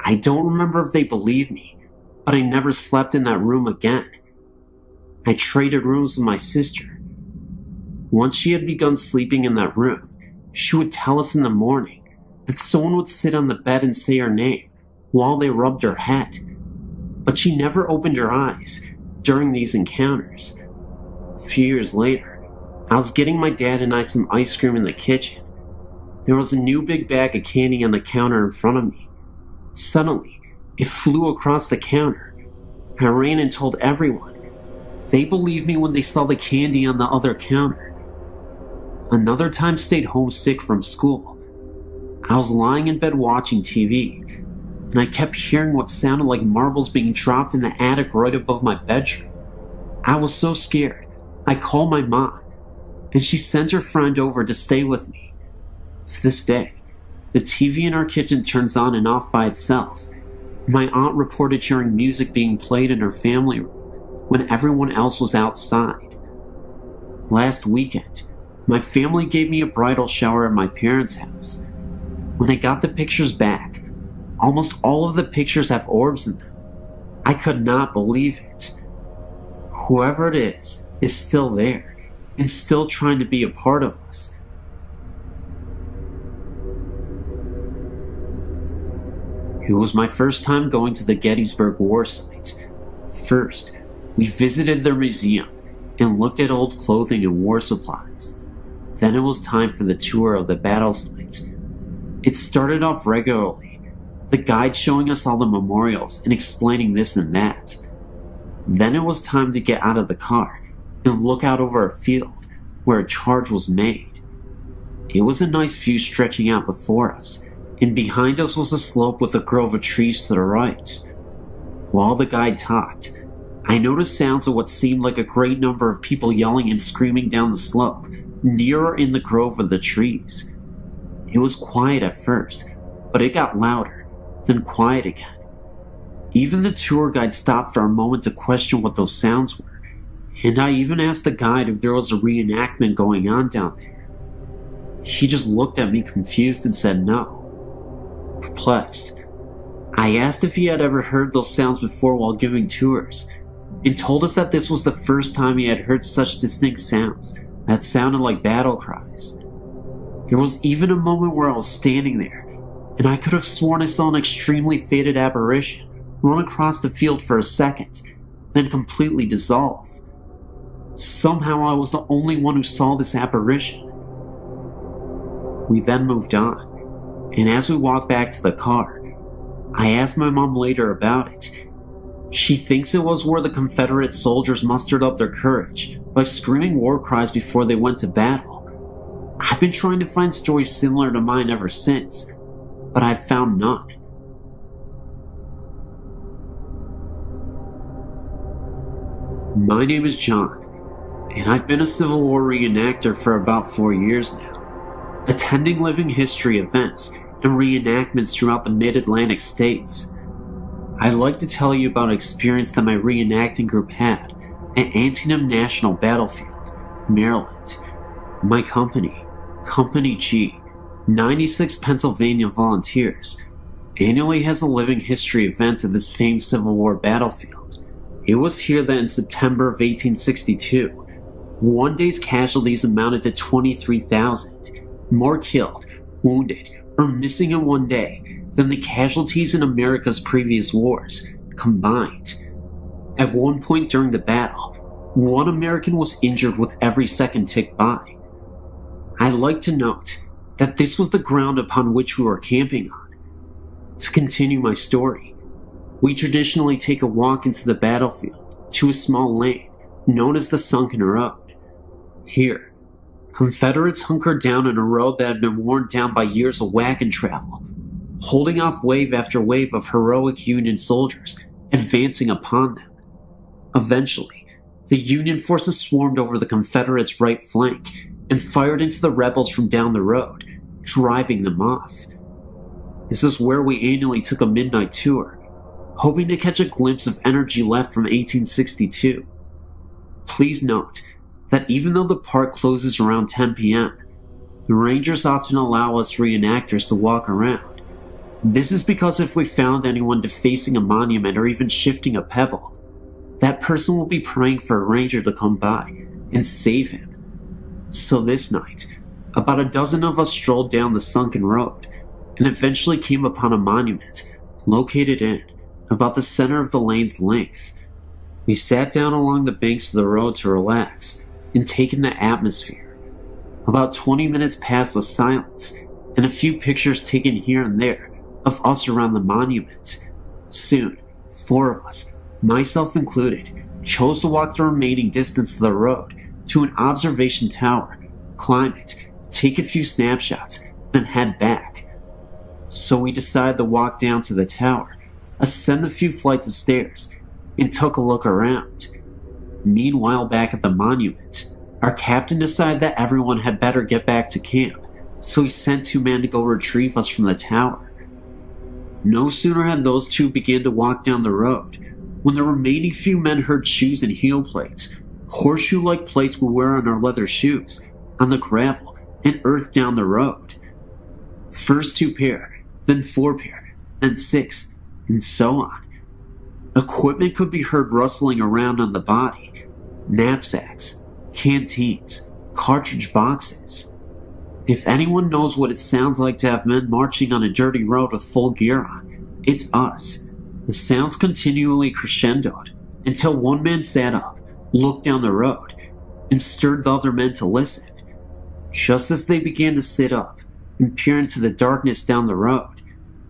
I don't remember if they believed me, but I never slept in that room again. I traded rooms with my sister. Once she had begun sleeping in that room, she would tell us in the morning that someone would sit on the bed and say her name while they rubbed her head. But she never opened her eyes during these encounters. A few years later, I was getting my dad and I some ice cream in the kitchen. There was a new big bag of candy on the counter in front of me. Suddenly, it flew across the counter. I ran and told everyone. They believed me when they saw the candy on the other counter. Another time stayed homesick from school. I was lying in bed watching TV, and I kept hearing what sounded like marbles being dropped in the attic right above my bedroom. I was so scared, I called my mom, and she sent her friend over to stay with me. To this day, the TV in our kitchen turns on and off by itself. My aunt reported hearing music being played in her family room when everyone else was outside. Last weekend, my family gave me a bridal shower at my parents' house. When I got the pictures back, almost all of the pictures have orbs in them. I could not believe it. Whoever it is still there and still trying to be a part of us. It was my first time going to the Gettysburg War site. First, we visited their museum and looked at old clothing and war supplies. Then it was time for the tour of the battle site. It started off regularly, the guide showing us all the memorials and explaining this and that. Then it was time to get out of the car and look out over a field where a charge was made. It was a nice view stretching out before us, and behind us was a slope with a grove of trees to the right. While the guide talked, I noticed sounds of what seemed like a great number of people yelling and screaming down the slope, nearer in the grove of the trees. It was quiet at first, but it got louder, then quiet again. Even the tour guide stopped for a moment to question what those sounds were, and I even asked the guide if there was a reenactment going on down there. He just looked at me confused and said no. Perplexed, I asked if he had ever heard those sounds before while giving tours, and told us that this was the first time he had heard such distinct sounds that sounded like battle cries. There was even a moment where I was standing there, and I could have sworn I saw an extremely faded apparition run across the field for a second, then completely dissolve. Somehow I was the only one who saw this apparition. We then moved on, and as we walked back to the car, I asked my mom later about it. She thinks it was where the Confederate soldiers mustered up their courage by screaming war cries before they went to battle. I've been trying to find stories similar to mine ever since, but I've found none. My name is John, and I've been a Civil War reenactor for about 4 years now, attending living history events and reenactments throughout the mid-Atlantic states. I'd like to tell you about an experience that my reenacting group had at Antietam National Battlefield, Maryland. My company, Company G, 96 Pennsylvania Volunteers, annually has a living history event at this famed Civil War battlefield. It was here that in September of 1862, one day's casualties amounted to 23,000, more killed, wounded, or missing in one day than the casualties in America's previous wars combined. At one point during the battle, one American was injured with every second ticked by. I'd like to note that this was the ground upon which we were camping on. To continue my story, we traditionally take a walk into the battlefield to a small lane known as the Sunken Road. Here, Confederates hunkered down in a road that had been worn down by years of wagon travel, holding off wave after wave of heroic Union soldiers advancing upon them. Eventually, the Union forces swarmed over the Confederates' right flank and fired into the rebels from down the road, driving them off. This is where we annually took a midnight tour, hoping to catch a glimpse of energy left from 1862. Please note that even though the park closes around 10 p.m., the rangers often allow us reenactors to walk around. This is because if we found anyone defacing a monument or even shifting a pebble, that person will be praying for a ranger to come by and save him. So this night, about a dozen of us strolled down the sunken road and eventually came upon a monument located in about the center of the lane's length. We sat down along the banks of the road to relax and take in the atmosphere. About 20 minutes passed with silence and a few pictures taken here and there of us around the monument. Soon, 4 of us, myself included, chose to walk the remaining distance of the road to an observation tower, climb it, take a few snapshots, then head back. So we decided to walk down to the tower, ascend a few flights of stairs, and took a look around. Meanwhile, back at the monument, our captain decided that everyone had better get back to camp, so he sent 2 men to go retrieve us from the tower. No sooner had those 2 began to walk down the road, when the remaining few men heard shoes and heel plates, horseshoe-like plates we wear on our leather shoes, on the gravel and earth down the road. First 2 pair, then 4 pair, then 6, and so on. Equipment could be heard rustling around on the body. Knapsacks, canteens, cartridge boxes. If anyone knows what it sounds like to have men marching on a dirty road with full gear on, It's us. The sounds continually crescendoed until one man sat up, looked down the road, and stirred the other men to listen. Just as they began to sit up and peer into the darkness down the road,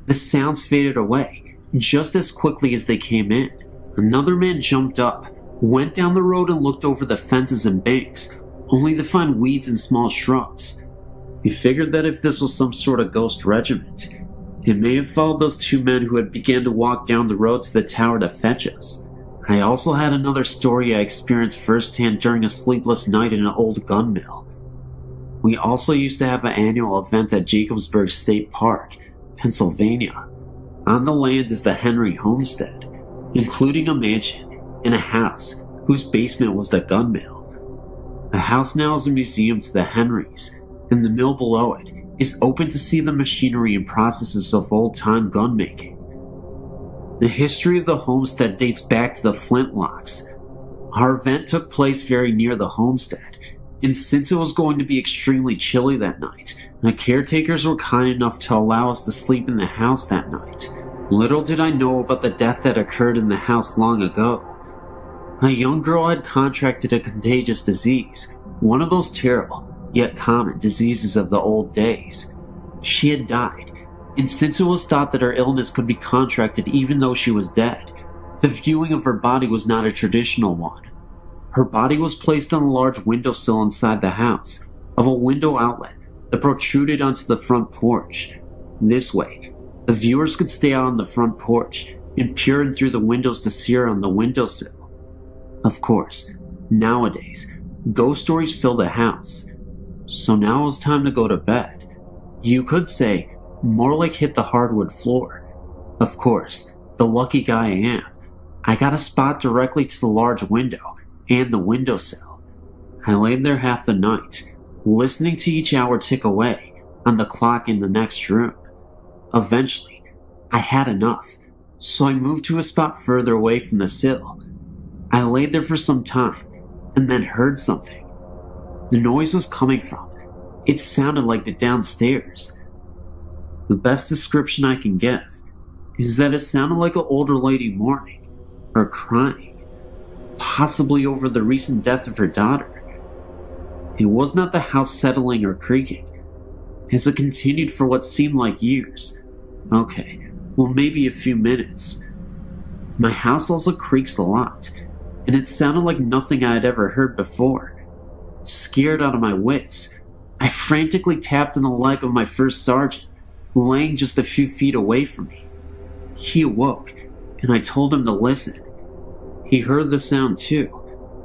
the sounds faded away just as quickly as they came in. Another man jumped up, went down the road and looked over the fences and banks, only to find weeds and small shrubs. He figured that if this was some sort of ghost regiment, it may have followed those two men who had begun to walk down the road to the tower to fetch us. I also had another story I experienced firsthand during a sleepless night in an old gun mill. We also used to have an annual event at Jacobsburg State Park, Pennsylvania. On the land is the Henry homestead, including a mansion and a house whose basement was the gun mill. The house now is a museum to the Henrys, and the mill below it is open to see the machinery and processes of old-time gun making. The history of the homestead dates back to the Flintlocks. Our event took place very near the homestead, and since it was going to be extremely chilly that night, the caretakers were kind enough to allow us to sleep in the house that night. Little did I know about the death that occurred in the house long ago. A young girl had contracted a contagious disease, one of those terrible, yet common diseases of the old days. She had died, and since it was thought that her illness could be contracted even though she was dead, the viewing of her body was not a traditional one. Her body was placed on a large windowsill inside the house, of a window outlet that protruded onto the front porch. This way, the viewers could stay out on the front porch and peer in through the windows to see her on the windowsill. Of course, nowadays, ghost stories fill the house. So now it was time to go to bed. You could say, more like hit the hardwood floor. Of course, the lucky guy I am, I got a spot directly to the large window and the windowsill. I laid there half the night, listening to each hour tick away on the clock in the next room. Eventually, I had enough, so I moved to a spot further away from the sill. I laid there for some time, and then heard something. The noise was coming from. It sounded like the downstairs. The best description I can give is that it sounded like an older lady mourning, or crying, possibly over the recent death of her daughter. It was not the house settling or creaking, as it continued for what seemed like years. Okay, well, maybe a few minutes. My house also creaks a lot, and it sounded like nothing I had ever heard before. Scared out of my wits, I frantically tapped on the leg of my first sergeant, laying just a few feet away from me. He awoke, and I told him to listen. He heard the sound too,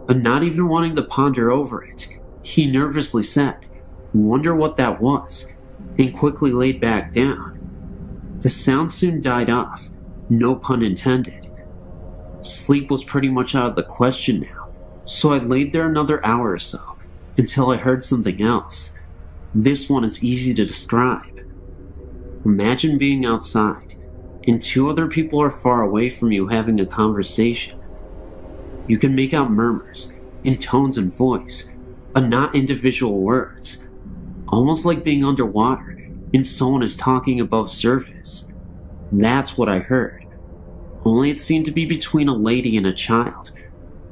but not even wanting to ponder over it, he nervously said, "Wonder what that was," and quickly laid back down. The sound soon died off, no pun intended. Sleep was pretty much out of the question now, so I laid there another hour or so, until I heard something else. This one is easy to describe. Imagine being outside, and two other people are far away from you having a conversation. You can make out murmurs, in tones and voice, but not individual words. Almost like being underwater, and someone is talking above surface. That's what I heard. Only it seemed to be between a lady and a child,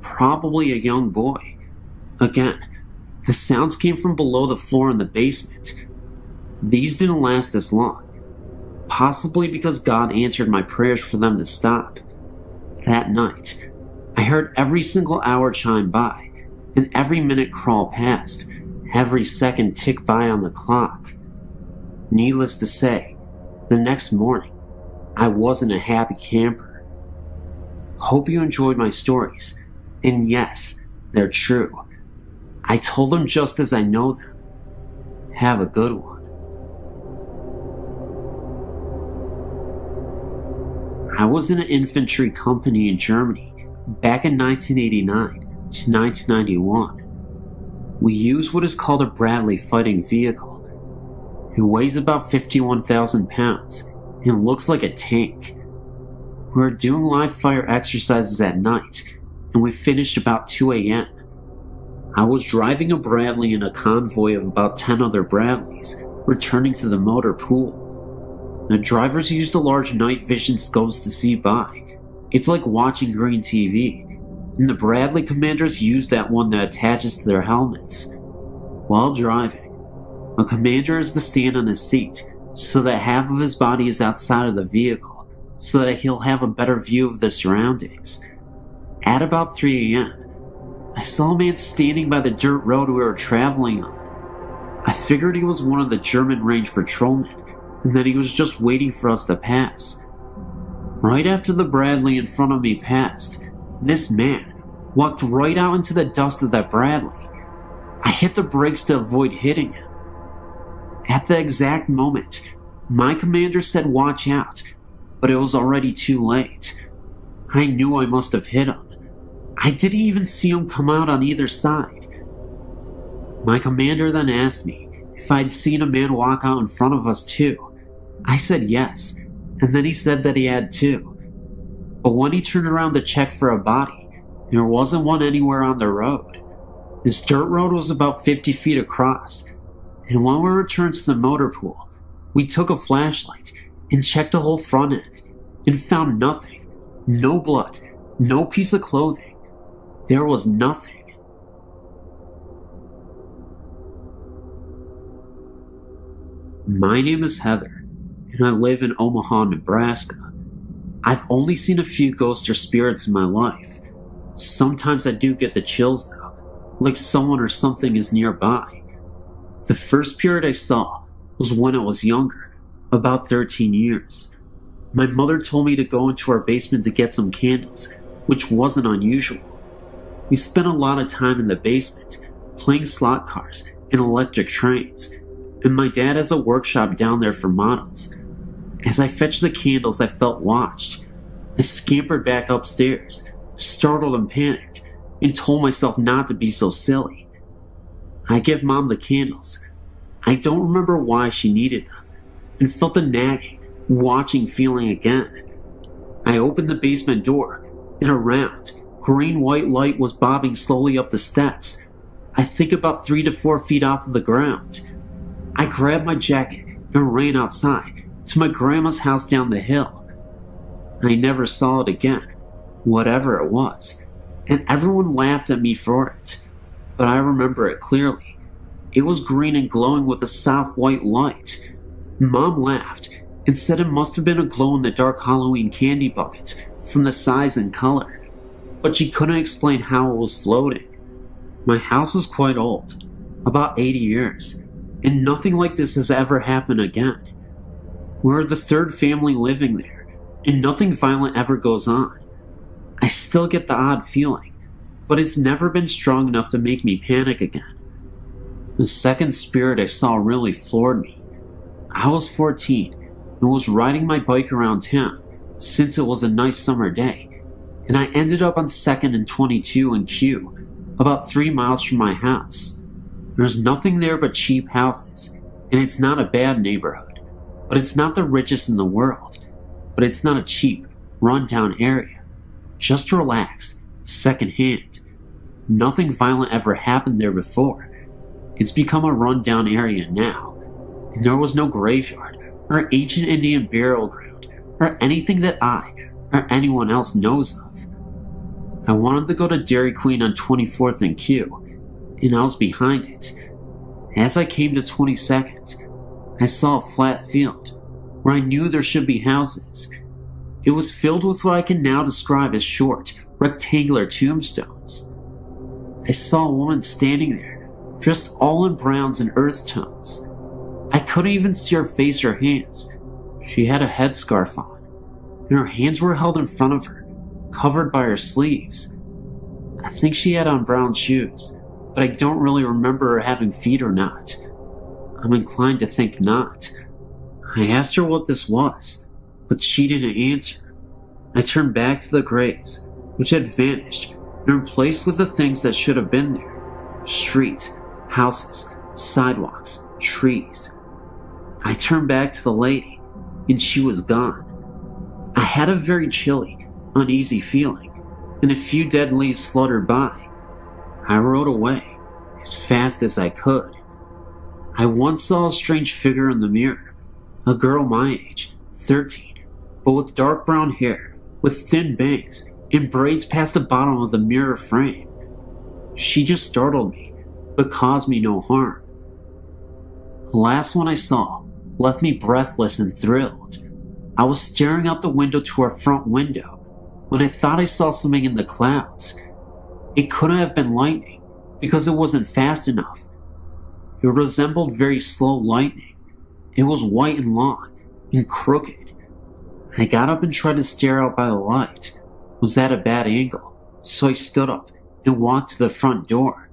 probably a young boy. Again, the sounds came from below the floor in the basement. These didn't last as long, possibly because God answered my prayers for them to stop. That night, I heard every single hour chime by, and every minute crawl past, every second tick by on the clock. Needless to say, the next morning, I wasn't a happy camper. Hope you enjoyed my stories, and yes, they're true. I told them just as I know them. Have a good one. I was in an infantry company in Germany back in 1989 to 1991. We used what is called a Bradley fighting vehicle. It weighs about 51,000 pounds and looks like a tank. We were doing live fire exercises at night, and we finished about 2 a.m. I was driving a Bradley in a convoy of about 10 other Bradleys, returning to the motor pool. The drivers used the large night vision scopes to see by. It's like watching green TV. And the Bradley commanders use that one that attaches to their helmets. While driving, a commander is to stand on his seat so that half of his body is outside of the vehicle so that he'll have a better view of the surroundings. At about 3 a.m., I saw a man standing by the dirt road we were traveling on. I figured he was one of the German range patrolmen and that he was just waiting for us to pass. Right after the Bradley in front of me passed, this man walked right out into the dust of that Bradley. I hit the brakes to avoid hitting him. At the exact moment, my commander said watch out, but it was already too late. I knew I must have hit him. I didn't even see him come out on either side. My commander then asked me if I'd seen a man walk out in front of us too. I said yes, and then he said that he had too. But when he turned around to check for a body, there wasn't one anywhere on the road. This dirt road was about 50 feet across, and when we returned to the motor pool, we took a flashlight and checked the whole front end and found nothing. No blood, no piece of clothing. There was nothing. My name is Heather, and I live in Omaha, Nebraska. I've only seen a few ghosts or spirits in my life. Sometimes I do get the chills though, like someone or something is nearby. The first spirit I saw was when I was younger, about 13 years. My mother told me to go into our basement to get some candles, which wasn't unusual. We spent a lot of time in the basement, playing slot cars and electric trains, and my dad has a workshop down there for models. As I fetched the candles, I felt watched. I scampered back upstairs, startled and panicked, and told myself not to be so silly. I give Mom the candles. I don't remember why she needed them, and felt the nagging, watching feeling again. I opened the basement door, and a round, green-white light was bobbing slowly up the steps, I think about 3 to 4 feet off of the ground. I grabbed my jacket and ran outside to my grandma's house down the hill. I never saw it again, whatever it was, and everyone laughed at me for it, but I remember it clearly. It was green and glowing with a soft white light. Mom laughed and said it must have been a glow-in-the-dark Halloween candy bucket from the size and color, but she couldn't explain how it was floating. My house is quite old, about 80 years, and nothing like this has ever happened again. We're the third family living there, and nothing violent ever goes on. I still get the odd feeling, but it's never been strong enough to make me panic again. The second spirit I saw really floored me. I was 14 and was riding my bike around town since it was a nice summer day, and I ended up on 2nd and 22 in Q, about 3 miles from my house. There's nothing there but cheap houses, and it's not a bad neighborhood, but it's not the richest in the world. But it's not a cheap, run-down area. Just relaxed, second-hand. Nothing violent ever happened there before. It's become a run-down area now, and there was no graveyard or ancient Indian burial ground or anything that I or anyone else knows of. I wanted to go to Dairy Queen on 24th and Q, and I was behind it. As I came to 22nd, I saw a flat field where I knew there should be houses. It was filled with what I can now describe as short, rectangular tombstones. I saw a woman standing there, dressed all in browns and earth tones. I couldn't even see her face or hands. She had a headscarf on, and her hands were held in front of her, covered by her sleeves. I think she had on brown shoes, but I don't really remember her having feet or not. I'm inclined to think not. I asked her what this was, but she didn't answer. I turned back to the graves, which had vanished and replaced with the things that should have been there. Streets, houses, sidewalks, trees. I turned back to the lady, and she was gone. I had a very chilly, uneasy feeling, and a few dead leaves fluttered by. I rode away, as fast as I could. I once saw a strange figure in the mirror, A girl my age, 13, but with dark brown hair, with thin bangs, and braids past the bottom of the mirror frame. She just startled me, but caused me no harm. The last one I saw left me breathless and thrilled. I was staring out the window to our front window when I thought I saw something in the clouds. It couldn't have been lightning because it wasn't fast enough. It resembled very slow lightning. It was white and long and crooked. I got up and tried to stare out by the light. It was at a bad angle, so I stood up and walked to the front door.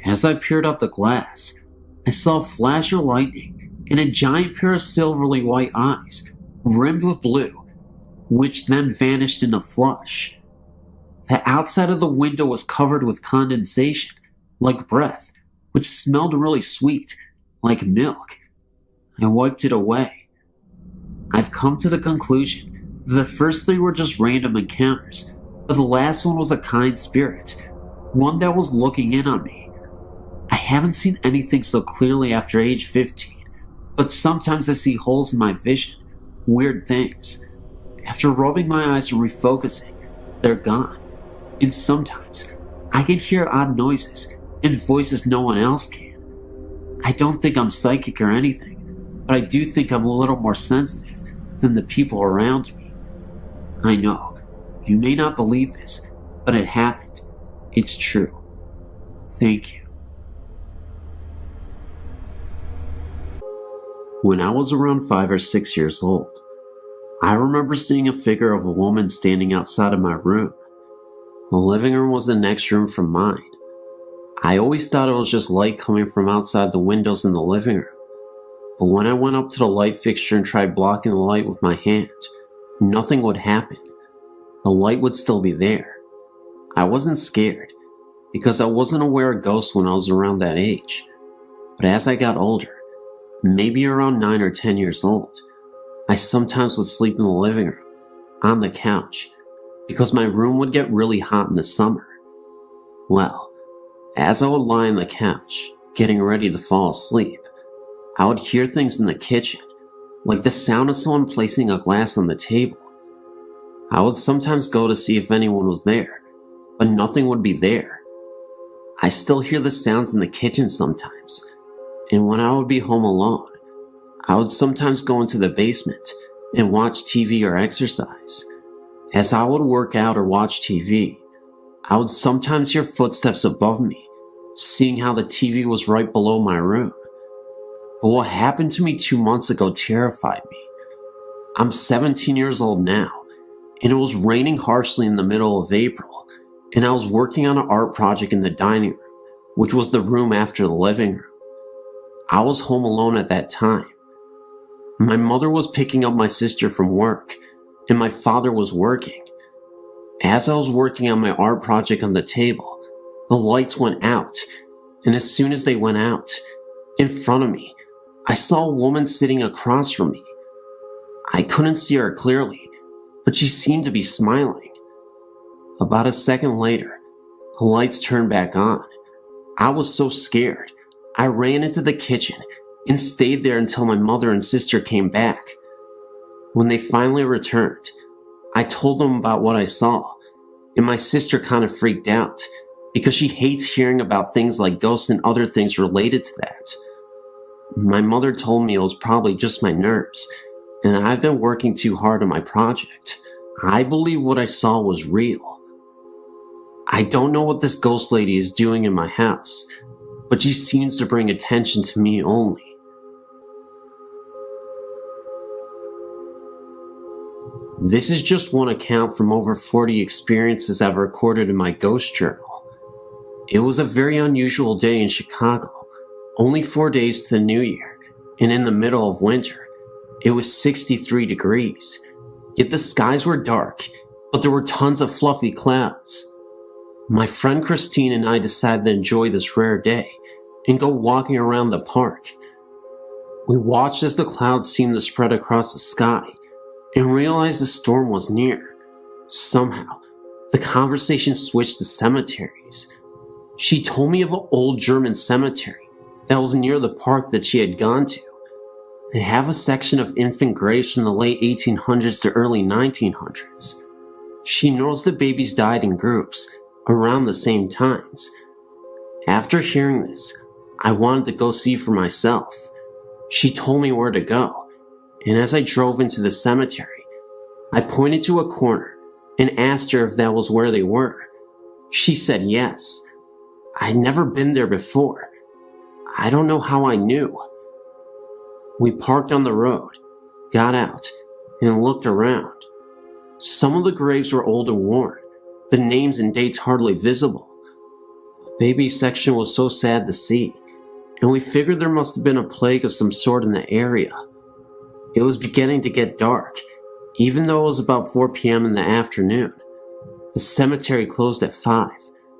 As I peered out the glass, I saw a flash of lightning and a giant pair of silvery white eyes, rimmed with blue, which then vanished in a flush. The outside of the window was covered with condensation, like breath, which smelled really sweet, like milk. I wiped it away. I've come to the conclusion that the first three were just random encounters, but the last one was a kind spirit, one that was looking in on me. I haven't seen anything so clearly after age 15, but sometimes I see holes in my vision, weird things. After rubbing my eyes and refocusing, they're gone. And sometimes I can hear odd noises and voices no one else can. I don't think I'm psychic or anything, but I do think I'm a little more sensitive than the people around me. I know, you may not believe this, but it happened. It's true. Thank you. When I was around 5 or 6 years old, I remember seeing a figure of a woman standing outside of my room. The living room was the next room from mine. I always thought it was just light coming from outside the windows in the living room. But when I went up to the light fixture and tried blocking the light with my hand, nothing would happen. The light would still be there. I wasn't scared, because I wasn't aware of ghosts when I was around that age. But as I got older, maybe around 9 or 10 years old, I sometimes would sleep in the living room, on the couch, because my room would get really hot in the summer. Well, as I would lie on the couch, getting ready to fall asleep, I would hear things in the kitchen, like the sound of someone placing a glass on the table. I would sometimes go to see if anyone was there, but nothing would be there. I still hear the sounds in the kitchen sometimes, and when I would be home alone, I would sometimes go into the basement and watch TV or exercise. As I would work out or watch TV, I would sometimes hear footsteps above me, seeing how the TV was right below my room. But what happened to me 2 months ago terrified me. I'm 17 years old now, and it was raining harshly in the middle of April, and I was working on an art project in the dining room, which was the room after the living room. I was home alone at that time. My mother was picking up my sister from work, and my father was working. As I was working on my art project on the table, the lights went out, and as soon as they went out, in front of me, I saw a woman sitting across from me. I couldn't see her clearly, but she seemed to be smiling. About a second later, the lights turned back on. I was so scared, I ran into the kitchen and stayed there until my mother and sister came back. When they finally returned, I told them about what I saw, and my sister kind of freaked out because she hates hearing about things like ghosts and other things related to that. My mother told me it was probably just my nerves, and that I've been working too hard on my project. I believe what I saw was real. I don't know what this ghost lady is doing in my house, but she seems to bring attention to me only. This is just one account from over 40 experiences I've recorded in my ghost journal. It was a very unusual day in Chicago, only 4 days to the new year, and in the middle of winter. It was 63 degrees, yet the skies were dark, but there were tons of fluffy clouds. My friend Christine and I decided to enjoy this rare day and go walking around the park. We watched as the clouds seemed to spread across the sky and realized the storm was near. Somehow, the conversation switched to cemeteries. She told me of an old German cemetery that was near the park that she had gone to. They have a section of infant graves from the late 1800s to early 1900s. She knows the babies died in groups around the same times. After hearing this, I wanted to go see for myself. She told me where to go, and as I drove into the cemetery, I pointed to a corner and asked her if that was where they were. She said yes. I'd never been there before. I don't know how I knew. We parked on the road, got out, and looked around. Some of the graves were old and worn, the names and dates hardly visible. The baby section was so sad to see, and we figured there must have been a plague of some sort in the area. It was beginning to get dark, even though it was about 4 p.m. in the afternoon. The cemetery closed at 5,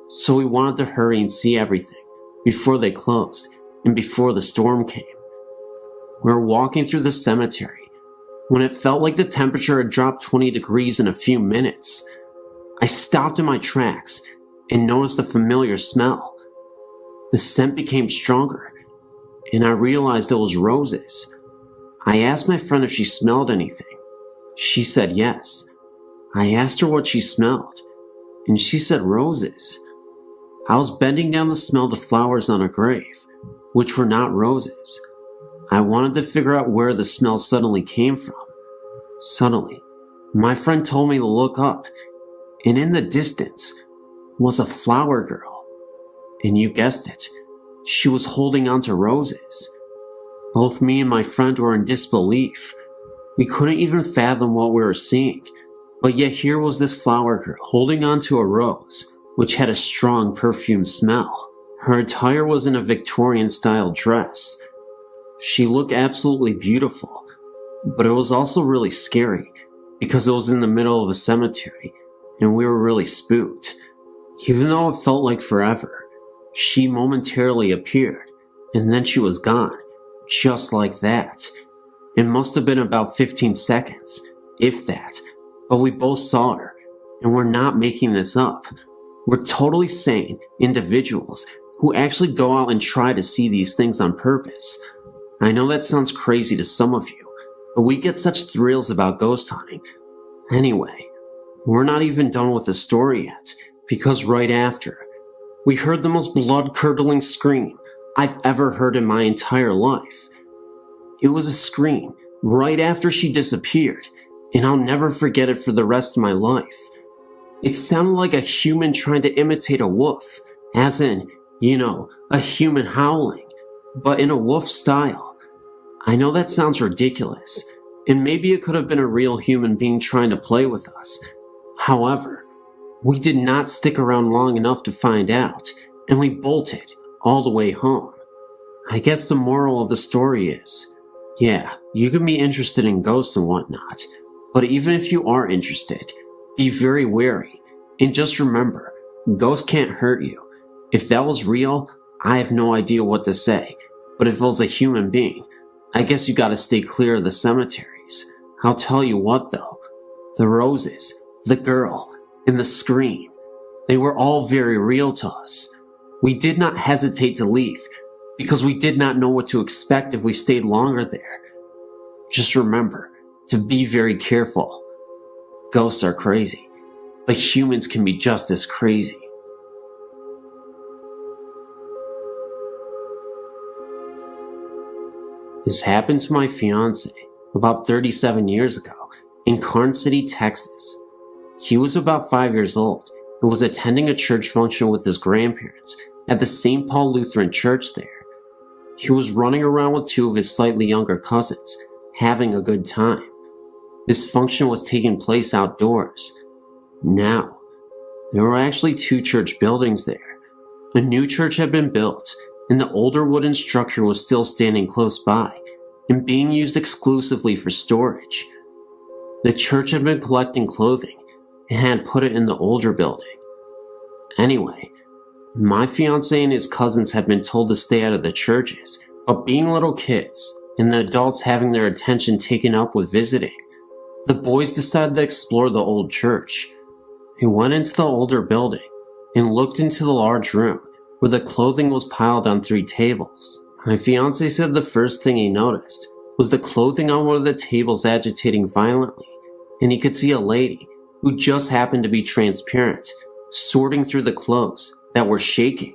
so we wanted to hurry and see everything before they closed and before the storm came. We were walking through the cemetery when it felt like the temperature had dropped 20 degrees in a few minutes. I stopped in my tracks and noticed a familiar smell. The scent became stronger, and I realized it was roses. I asked my friend if she smelled anything. She said yes. I asked her what she smelled, and she said roses. I was bending down to smell the flowers on a grave, which were not roses. I wanted to figure out where the smell suddenly came from. Suddenly, my friend told me to look up, and in the distance was a flower girl. And you guessed it, she was holding onto roses. Both me and my friend were in disbelief. We couldn't even fathom what we were seeing, but yet here was this flower girl holding onto a rose, which had a strong perfume smell. Her attire was in a Victorian-style dress. She looked absolutely beautiful, but it was also really scary because it was in the middle of a cemetery and we were really spooked. Even though it felt like forever, she momentarily appeared and then she was gone, just like that. It must have been about 15 seconds, if that, but we both saw her, and we're not making this up. We're totally sane individuals who actually go out and try to see these things on purpose. I know that sounds crazy to some of you, but we get such thrills about ghost hunting. Anyway, we're not even done with the story yet, because right after, we heard the most blood-curdling scream I've ever heard in my entire life. It was a scream right after she disappeared, and I'll never forget it for the rest of my life. It sounded like a human trying to imitate a wolf, as in, a human howling, but in a wolf style. I know that sounds ridiculous, and maybe it could have been a real human being trying to play with us. However, we did not stick around long enough to find out, and we bolted all the way home. I guess the moral of the story is, yeah, you can be interested in ghosts and whatnot, but even if you are interested, be very wary, and just remember, ghosts can't hurt you. If that was real, I have no idea what to say, but if it was a human being, I guess you gotta stay clear of the cemeteries. I'll tell you what though, the roses, the girl, and the scream, they were all very real to us. We did not hesitate to leave, because we did not know what to expect if we stayed longer there. Just remember to be very careful. Ghosts are crazy, but humans can be just as crazy. This happened to my fiance about 37 years ago in Karn City, Texas. He was about 5 years old and was attending a church function with his grandparents at the St. Paul Lutheran Church there. He was running around with 2 of his slightly younger cousins, having a good time. This function was taking place outdoors. Now, there were actually 2 church buildings there. A new church had been built, and the older wooden structure was still standing close by and being used exclusively for storage. The church had been collecting clothing and had put it in the older building. Anyway, my fiancé and his cousins had been told to stay out of the churches, but being little kids and the adults having their attention taken up with visiting, the boys decided to explore the old church. He went into the older building and looked into the large room where the clothing was piled on 3 tables. My fiancé said the first thing he noticed was the clothing on one of the tables agitating violently, and he could see a lady, who just happened to be transparent, sorting through the clothes that were shaking.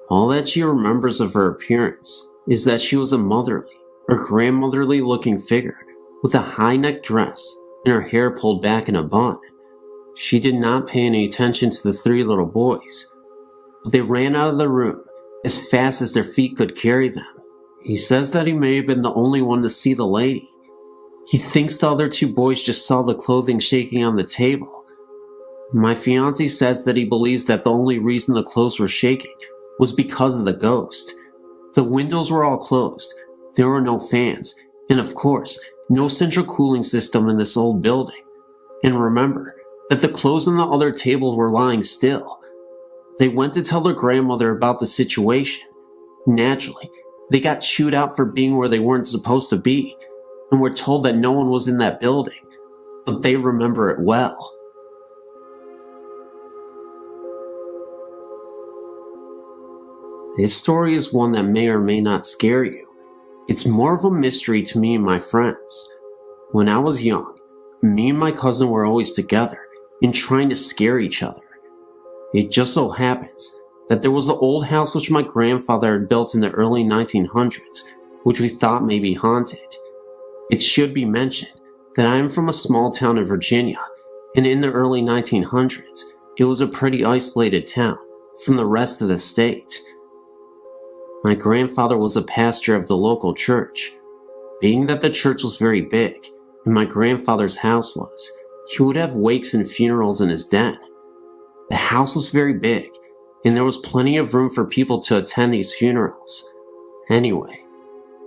All that she remembers of her appearance is that she was a motherly or grandmotherly looking figure with a high neck dress and her hair pulled back in a bun. She did not pay any attention to the 3 little boys, but they ran out of the room as fast as their feet could carry them. He says that he may have been the only one to see the lady. He thinks the other 2 boys just saw the clothing shaking on the table. My fiancé says that he believes that the only reason the clothes were shaking was because of the ghost. The windows were all closed, there were no fans, and of course, no central cooling system in this old building. And remember that the clothes on the other tables were lying still. They went to tell their grandmother about the situation. Naturally, they got chewed out for being where they weren't supposed to be, and were told that no one was in that building, but they remember it well. This story is one that may or may not scare you. It's more of a mystery to me and my friends. When I was young, me and my cousin were always together and trying to scare each other. It just so happens that there was an old house which my grandfather had built in the early 1900s, which we thought may be haunted. It should be mentioned that I am from a small town in Virginia, and in the early 1900s, it was a pretty isolated town from the rest of the state. My grandfather was a pastor of the local church. Being that the church was very big, and my grandfather's house was, he would have wakes and funerals in his den. The house was very big, and there was plenty of room for people to attend these funerals. Anyway,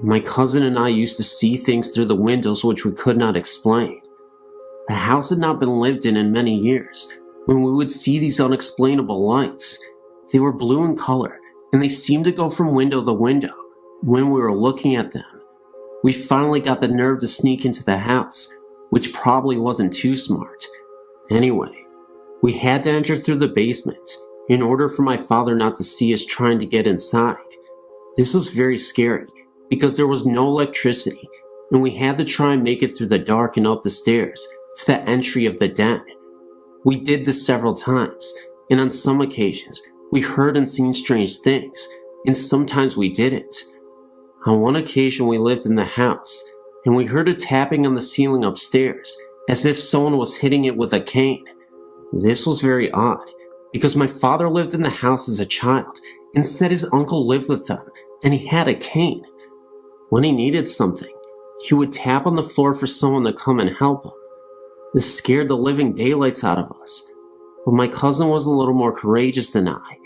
my cousin and I used to see things through the windows which we could not explain. The house had not been lived in many years when we would see these unexplainable lights. They were blue in color, and they seemed to go from window to window when we were looking at them. We finally got the nerve to sneak into the house, which probably wasn't too smart. Anyway, we had to enter through the basement in order for my father not to see us trying to get inside. This was very scary because there was no electricity, and we had to try and make it through the dark and up the stairs to the entry of the den. We did this several times, and on some occasions, we heard and seen strange things, and sometimes we didn't. On one occasion we lived in the house, and we heard a tapping on the ceiling upstairs, as if someone was hitting it with a cane. This was very odd, because my father lived in the house as a child, and said his uncle lived with them, and he had a cane. When he needed something, he would tap on the floor for someone to come and help him. This scared the living daylights out of us, but my cousin was a little more courageous than I,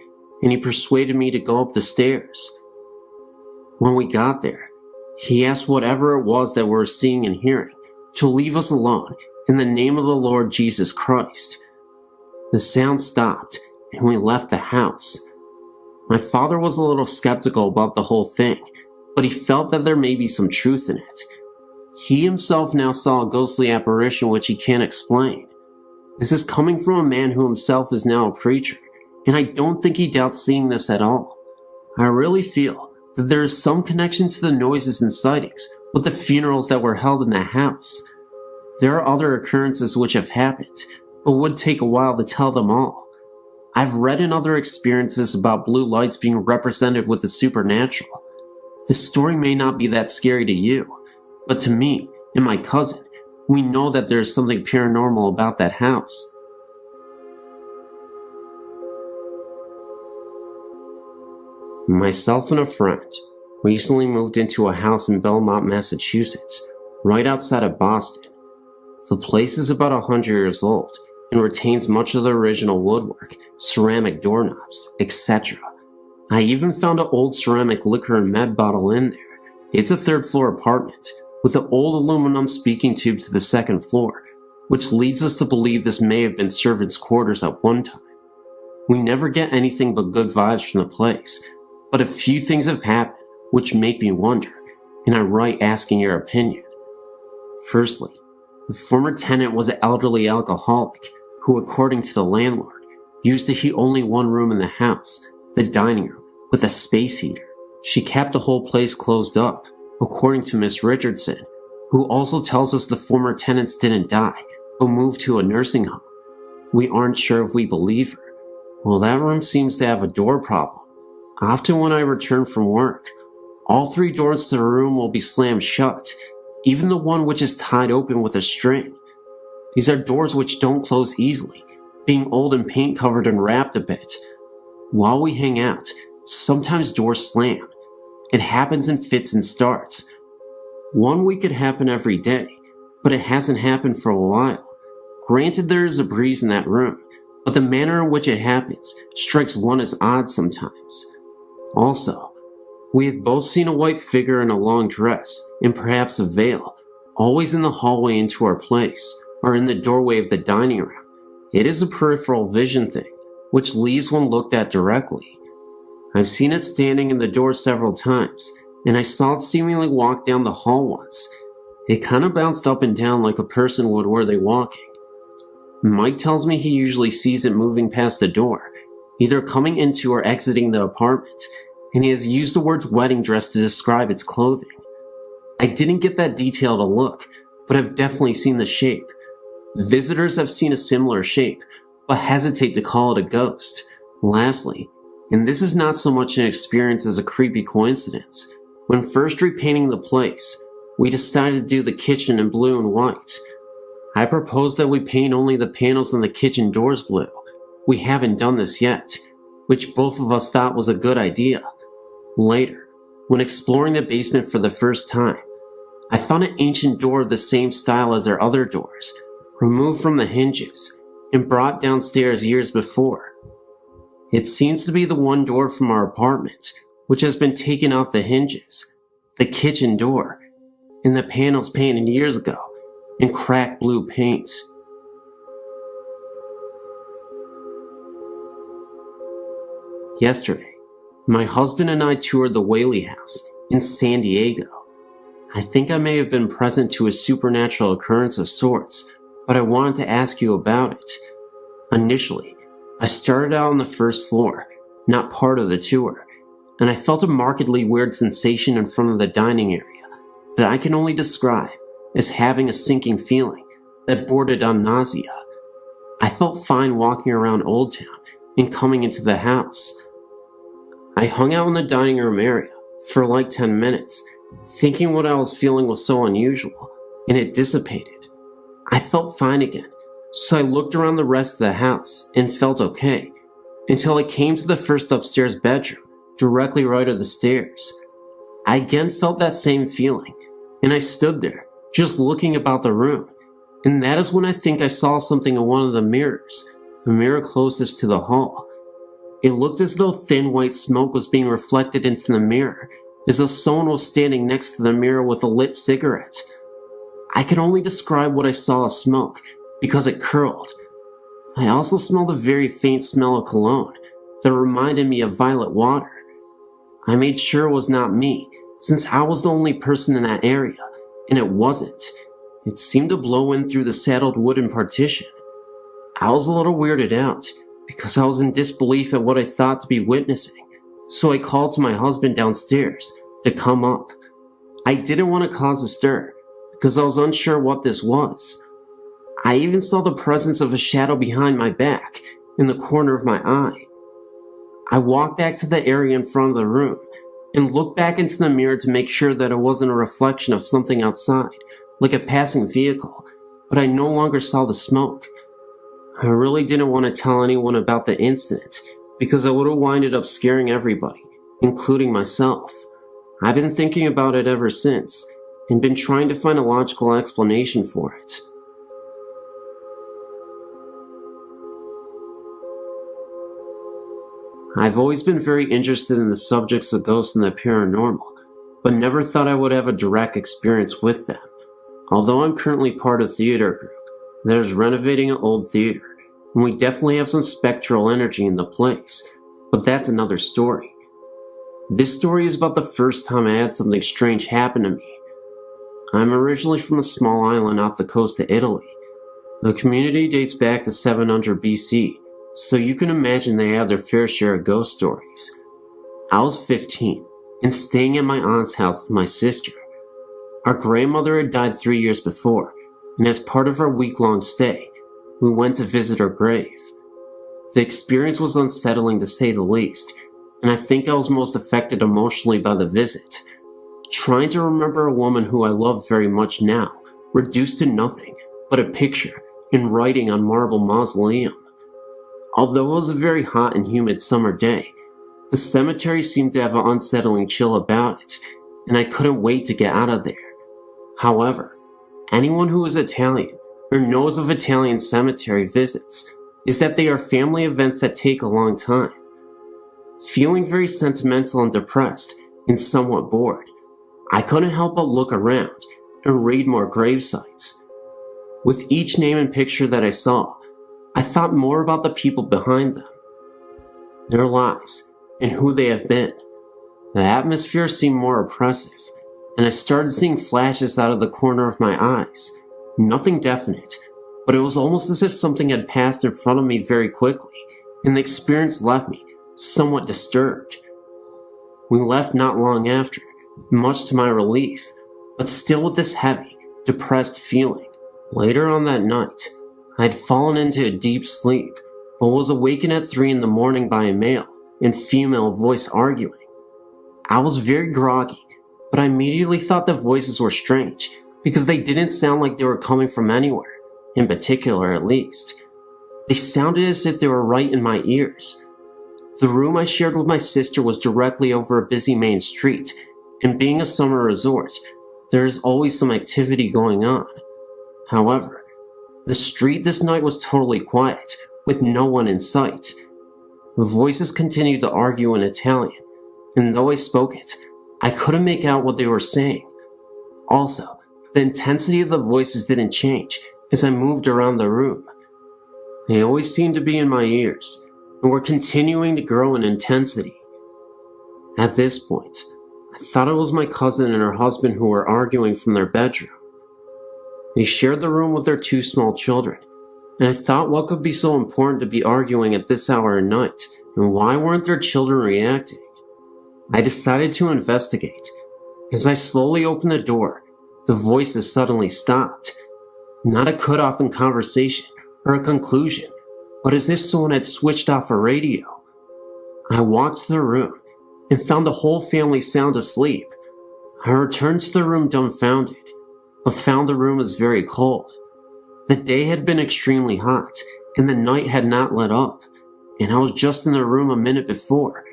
and he persuaded me to go up the stairs. When we got there, he asked whatever it was that we were seeing and hearing to leave us alone in the name of the Lord Jesus Christ. The sound stopped, and we left the house. My father was a little skeptical about the whole thing, but he felt that there may be some truth in it. He himself now saw a ghostly apparition which he can't explain. This is coming from a man who himself is now a preacher, and I don't think he doubts seeing this at all. I really feel that there is some connection to the noises and sightings with the funerals that were held in that house. There are other occurrences which have happened, but would take a while to tell them all. I've read in other experiences about blue lights being represented with the supernatural. This story may not be that scary to you, but to me and my cousin, we know that there is something paranormal about that house. Myself and a friend recently moved into a house in Belmont, Massachusetts, right outside of Boston. The place is about 100 years old and retains much of the original woodwork, ceramic doorknobs, etc. I even found an old ceramic liquor and med bottle in there. It's a third-floor apartment with an old aluminum speaking tube to the second floor, which leads us to believe this may have been servants' quarters at one time. We never get anything but good vibes from the place, but a few things have happened which make me wonder, and I write asking your opinion. Firstly, the former tenant was an elderly alcoholic who, according to the landlord, used to heat only one room in the house, the dining room, with a space heater. She kept the whole place closed up, according to Miss Richardson, who also tells us the former tenants didn't die, but moved to a nursing home. We aren't sure if we believe her. Well, that room seems to have a door problem. Often when I return from work, all 3 doors to the room will be slammed shut, even the one which is tied open with a string. These are doors which don't close easily, being old and paint covered and wrapped a bit. While we hang out, sometimes doors slam. It happens in fits and starts. One week it happened every day, but it hasn't happened for a while. Granted, there is a breeze in that room, but the manner in which it happens strikes one as odd sometimes. Also, we have both seen a white figure in a long dress, and perhaps a veil, always in the hallway into our place, or in the doorway of the dining room. It is a peripheral vision thing, which leaves one looked at directly. I've seen it standing in the door several times, and I saw it seemingly walk down the hall once. It kind of bounced up and down like a person would were they walking. Mike tells me he usually sees it moving past the door, either coming into or exiting the apartment, and he has used the words wedding dress to describe its clothing. I didn't get that detailed a look, but I've definitely seen the shape. Visitors have seen a similar shape, but hesitate to call it a ghost. Lastly, and this is not so much an experience as a creepy coincidence, when first repainting the place, we decided to do the kitchen in blue and white. I proposed that we paint only the panels on the kitchen doors blue. We haven't done this yet, which both of us thought was a good idea. Later, when exploring the basement for the first time, I found an ancient door of the same style as our other doors, removed from the hinges, and brought downstairs years before. It seems to be the one door from our apartment, which has been taken off the hinges, the kitchen door, and the panels painted years ago in cracked blue paint. Yesterday, my husband and I toured the Whaley House in San Diego. I think I may have been present to a supernatural occurrence of sorts, but I wanted to ask you about it. Initially, I started out on the first floor, not part of the tour, and I felt a markedly weird sensation in front of the dining area that I can only describe as having a sinking feeling that bordered on nausea. I felt fine walking around Old Town and coming into the house. I hung out in the dining room area for like 10 minutes, thinking what I was feeling was so unusual, and it dissipated. I felt fine again, so I looked around the rest of the house and felt okay, until I came to the first upstairs bedroom, directly right of the stairs. I again felt that same feeling, and I stood there, just looking about the room, and that is when I think I saw something in one of the mirrors, the mirror closest to the hall. It looked as though thin white smoke was being reflected into the mirror, as though someone was standing next to the mirror with a lit cigarette. I can only describe what I saw as smoke, because it curled. I also smelled a very faint smell of cologne that reminded me of violet water. I made sure it was not me, since I was the only person in that area, and it wasn't. It seemed to blow in through the saddled wooden partition. I was a little weirded out, because I was in disbelief at what I thought to be witnessing, so I called to my husband downstairs to come up. I didn't want to cause a stir, because I was unsure what this was. I even saw the presence of a shadow behind my back, in the corner of my eye. I walked back to the area in front of the room, and looked back into the mirror to make sure that it wasn't a reflection of something outside, like a passing vehicle, but I no longer saw the smoke. I really didn't want to tell anyone about the incident, because I would have winded up scaring everybody, including myself. I've been thinking about it ever since, and been trying to find a logical explanation for it. I've always been very interested in the subjects of ghosts and the paranormal, but never thought I would have a direct experience with them. Although I'm currently part of a theater group that is renovating an old theater, and we definitely have some spectral energy in the place, but that's another story. This story is about the first time I had something strange happen to me. I'm originally from a small island off the coast of Italy. The community dates back to 700 BC, so you can imagine they have their fair share of ghost stories. I was 15 and staying at my aunt's house with my sister, Our grandmother had died 3 years before, and as part of our week-long stay, we went to visit her grave. The experience was unsettling to say the least, and I think I was most affected emotionally by the visit. Trying to remember a woman who I love very much now, reduced to nothing but a picture in writing on marble mausoleum. Although it was a very hot and humid summer day, the cemetery seemed to have an unsettling chill about it, and I couldn't wait to get out of there. However, anyone who is Italian or knows of Italian cemetery visits is that they are family events that take a long time. Feeling very sentimental and depressed and somewhat bored, I couldn't help but look around and read more grave sites. With each name and picture that I saw, I thought more about the people behind them, their lives, and who they have been. The atmosphere seemed more oppressive, and I started seeing flashes out of the corner of my eyes. Nothing definite, but it was almost as if something had passed in front of me very quickly, and the experience left me somewhat disturbed. We left not long after, much to my relief, but still with this heavy, depressed feeling. Later on that night, I had fallen into a deep sleep, but was awakened at 3 in the morning by a male and female voice arguing. I was very groggy, but I immediately thought the voices were strange, because they didn't sound like they were coming from anywhere, in particular at least. They sounded as if they were right in my ears. The room I shared with my sister was directly over a busy main street, and being a summer resort, there is always some activity going on. However, the street this night was totally quiet, with no one in sight. The voices continued to argue in Italian, and though I spoke it, I couldn't make out what they were saying. Also, the intensity of the voices didn't change as I moved around the room. They always seemed to be in my ears, and were continuing to grow in intensity. At this point, I thought it was my cousin and her husband who were arguing from their bedroom. They shared the room with their 2 small children, and I thought what could be so important to be arguing at this hour of night, and why weren't their children reacting? I decided to investigate. As I slowly opened the door, the voices suddenly stopped. Not a cutoff in conversation or a conclusion, but as if someone had switched off a radio. I walked to the room and found the whole family sound asleep. I returned to the room dumbfounded, but found the room was very cold. The day had been extremely hot, and the night had not let up, and I was just in the room a minute before.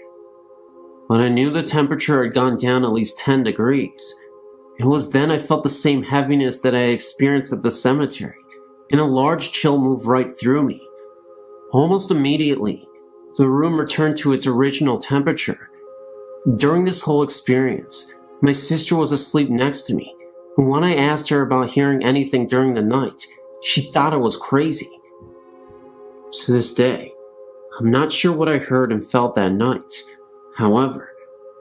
But I knew the temperature had gone down at least 10 degrees. It was then I felt the same heaviness that I had experienced at the cemetery, and a large chill moved right through me. Almost immediately, the room returned to its original temperature. During this whole experience, my sister was asleep next to me, and when I asked her about hearing anything during the night, she thought I was crazy. To this day, I'm not sure what I heard and felt that night. However,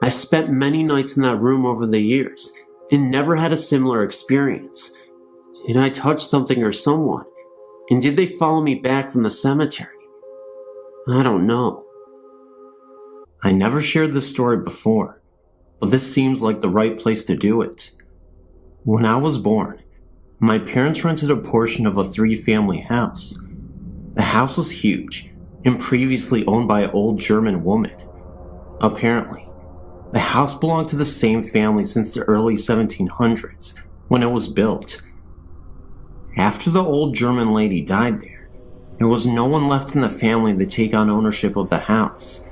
I spent many nights in that room over the years and never had a similar experience. Did I touch something or someone? And did they follow me back from the cemetery? I don't know. I never shared this story before, but this seems like the right place to do it. When I was born, my parents rented a portion of a 3-family house. The house was huge and previously owned by an old German woman. Apparently, the house belonged to the same family since the early 1700s, when it was built. After the old German lady died there was no one left in the family to take on ownership of the house.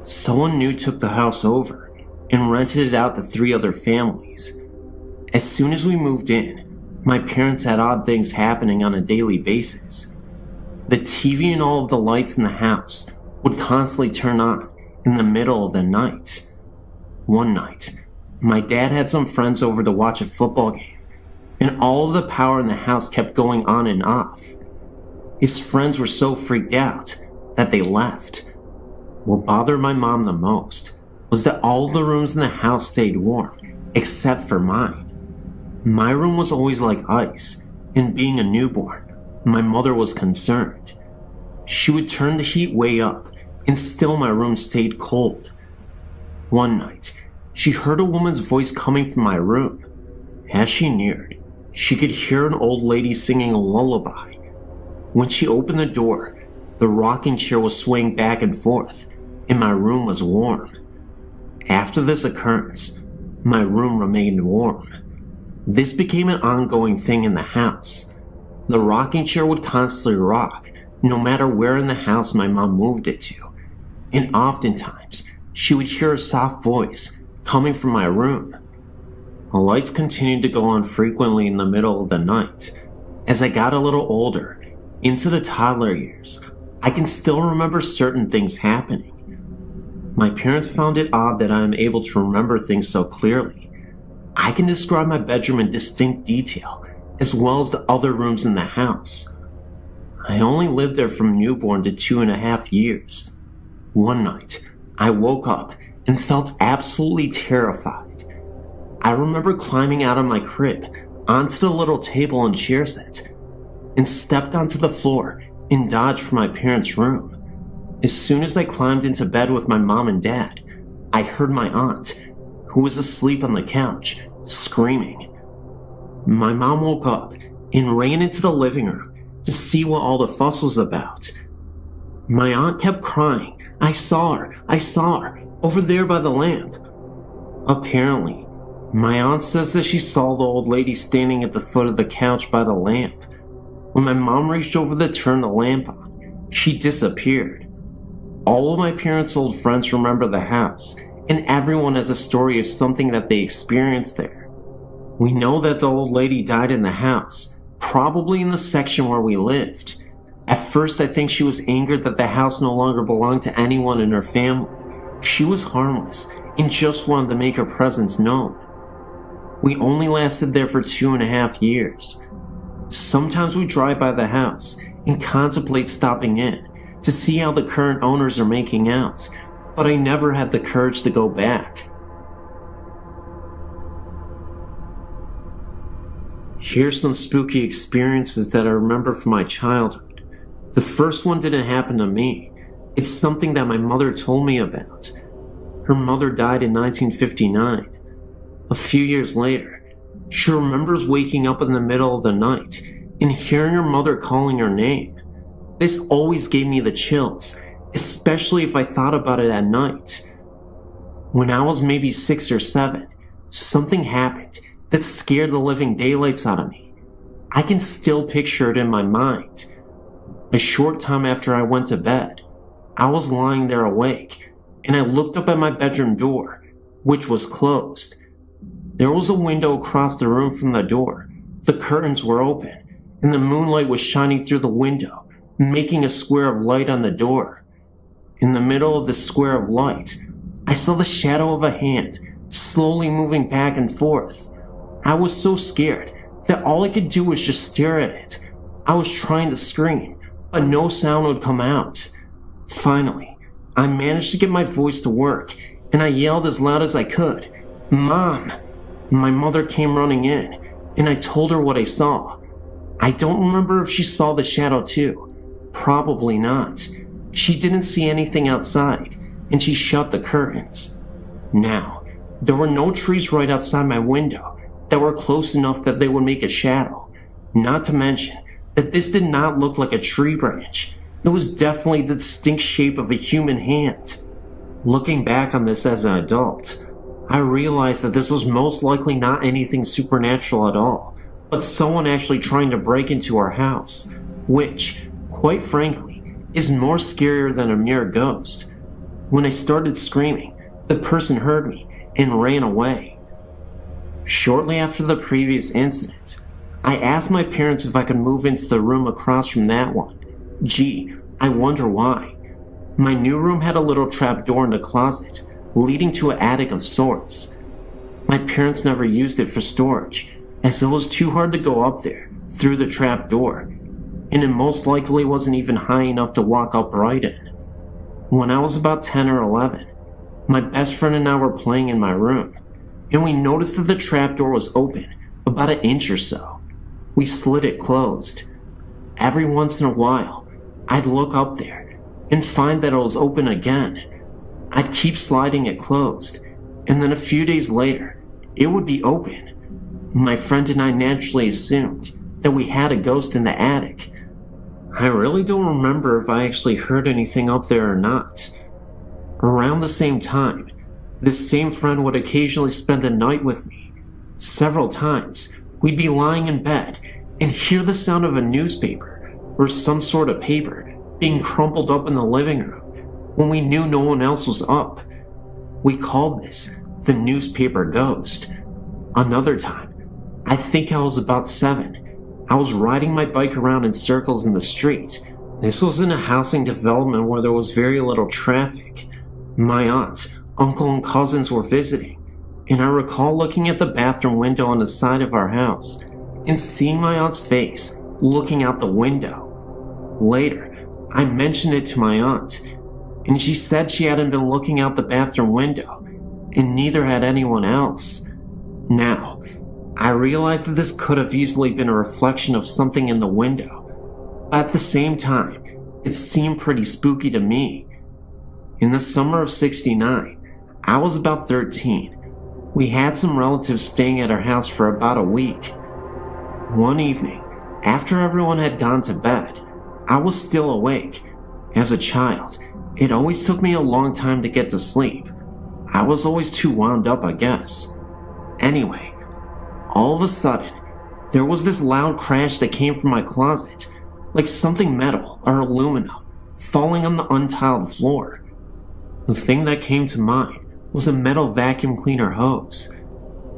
Someone new took the house over and rented it out to 3 other families. As soon as we moved in, my parents had odd things happening on a daily basis. The TV and all of the lights in the house would constantly turn on in the middle of the night. One night, my dad had some friends over to watch a football game, and all of the power in the house kept going on and off. His friends were so freaked out that they left. What bothered my mom the most was that all the rooms in the house stayed warm, except for mine. My room was always like ice, and being a newborn, my mother was concerned. She would turn the heat way up, and still my room stayed cold. One night, she heard a woman's voice coming from my room. As she neared, she could hear an old lady singing a lullaby. When she opened the door, the rocking chair was swaying back and forth, and my room was warm. After this occurrence, my room remained warm. This became an ongoing thing in the house. The rocking chair would constantly rock, no matter where in the house my mom moved it to, and oftentimes she would hear a soft voice coming from my room. The lights continued to go on frequently in the middle of the night. As I got a little older, into the toddler years, I can still remember certain things happening. My parents found it odd that I am able to remember things so clearly. I can describe my bedroom in distinct detail, as well as the other rooms in the house. I only lived there from newborn to 2.5 years. One night, I woke up and felt absolutely terrified. I remember climbing out of my crib onto the little table and chair set, and stepped onto the floor and dodged for my parents' room. As soon as I climbed into bed with my mom and dad, I heard my aunt, who was asleep on the couch, screaming. My mom woke up and ran into the living room to see what all the fuss was about. My aunt kept crying, I saw her, over there by the lamp." Apparently, my aunt says that she saw the old lady standing at the foot of the couch by the lamp. When my mom reached over to turn the lamp on, she disappeared. All of my parents' old friends remember the house, and everyone has a story of something that they experienced there. We know that the old lady died in the house, probably in the section where we lived. At first, I think she was angered that the house no longer belonged to anyone in her family. She was harmless and just wanted to make her presence known. We only lasted there for 2.5 years. Sometimes we drive by the house and contemplate stopping in to see how the current owners are making out, but I never had the courage to go back. Here's some spooky experiences that I remember from my childhood. The first one didn't happen to me. It's something that my mother told me about. Her mother died in 1959. A few years later, she remembers waking up in the middle of the night and hearing her mother calling her name. This always gave me the chills, especially if I thought about it at night. When I was maybe 6 or 7, something happened that scared the living daylights out of me. I can still picture it in my mind. A short time after I went to bed, I was lying there awake, and I looked up at my bedroom door, which was closed. There was a window across the room from the door. The curtains were open, and the moonlight was shining through the window, making a square of light on the door. In the middle of the square of light, I saw the shadow of a hand slowly moving back and forth. I was so scared that all I could do was just stare at it. I was trying to scream, but no sound would come out. Finally, I managed to get my voice to work, and I yelled as loud as I could, "Mom!" My mother came running in, and I told her what I saw. I don't remember if she saw the shadow too. Probably not. She didn't see anything outside, and she shut the curtains. Now, there were no trees right outside my window that were close enough that they would make a shadow. Not to mention that this did not look like a tree branch. It was definitely the distinct shape of a human hand. Looking back on this as an adult, I realized that this was most likely not anything supernatural at all, but someone actually trying to break into our house, which, quite frankly, is more scarier than a mere ghost. When I started screaming, the person heard me and ran away. Shortly after the previous incident, I asked my parents if I could move into the room across from that one. Gee, I wonder why. My new room had a little trap door in the closet, leading to an attic of sorts. My parents never used it for storage, as it was too hard to go up there through the trap door, and it most likely wasn't even high enough to walk upright in. When I was about 10 or 11, my best friend and I were playing in my room, and we noticed that the trap door was open about an inch or so. We slid it closed. Every once in a while, I'd look up there and find that it was open again. I'd keep sliding it closed, and then a few days later, it would be open. My friend and I naturally assumed that we had a ghost in the attic. I really don't remember if I actually heard anything up there or not. Around the same time, this same friend would occasionally spend a night with me. Several times, we'd be lying in bed and hear the sound of a newspaper or some sort of paper being crumpled up in the living room when we knew no one else was up. We called this the newspaper ghost. Another time, I think I was about 7. I was riding my bike around in circles in the street. This was in a housing development where there was very little traffic. My aunt, uncle, and cousins were visiting, and I recall looking at the bathroom window on the side of our house and seeing my aunt's face looking out the window. Later, I mentioned it to my aunt, and she said she hadn't been looking out the bathroom window, and neither had anyone else. Now, I realized that this could have easily been a reflection of something in the window, but at the same time, it seemed pretty spooky to me. In the summer of '69, I was about 13. We had some relatives staying at our house for about a week. One evening, after everyone had gone to bed, I was still awake. As a child, it always took me a long time to get to sleep. I was always too wound up, I guess. Anyway, all of a sudden, there was this loud crash that came from my closet, like something metal or aluminum falling on the untiled floor. The thing that came to mind was a metal vacuum cleaner hose.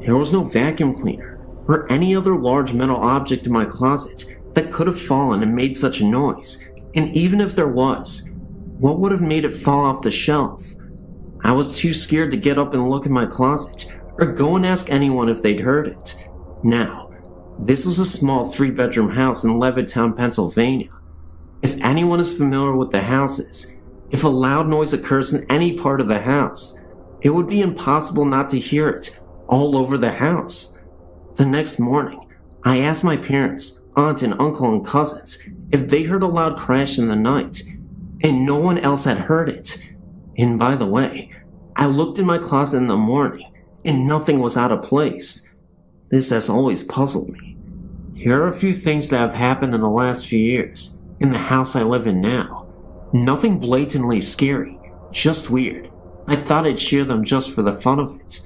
There was no vacuum cleaner or any other large metal object in my closet that could have fallen and made such a noise, and even if there was, what would have made it fall off the shelf? I was too scared to get up and look in my closet or go and ask anyone if they'd heard it. Now, this was a small 3-bedroom house in Levittown, Pennsylvania. If anyone is familiar with the houses, if a loud noise occurs in any part of the house, it would be impossible not to hear it all over the house. The next morning, I asked my parents, aunt and uncle and cousins if they heard a loud crash in the night, and no one else had heard it. And by the way, I looked in my closet in the morning, and nothing was out of place. This has always puzzled me. Here are a few things that have happened in the last few years, in the house I live in now. Nothing blatantly scary, just weird. I thought I'd share them just for the fun of it.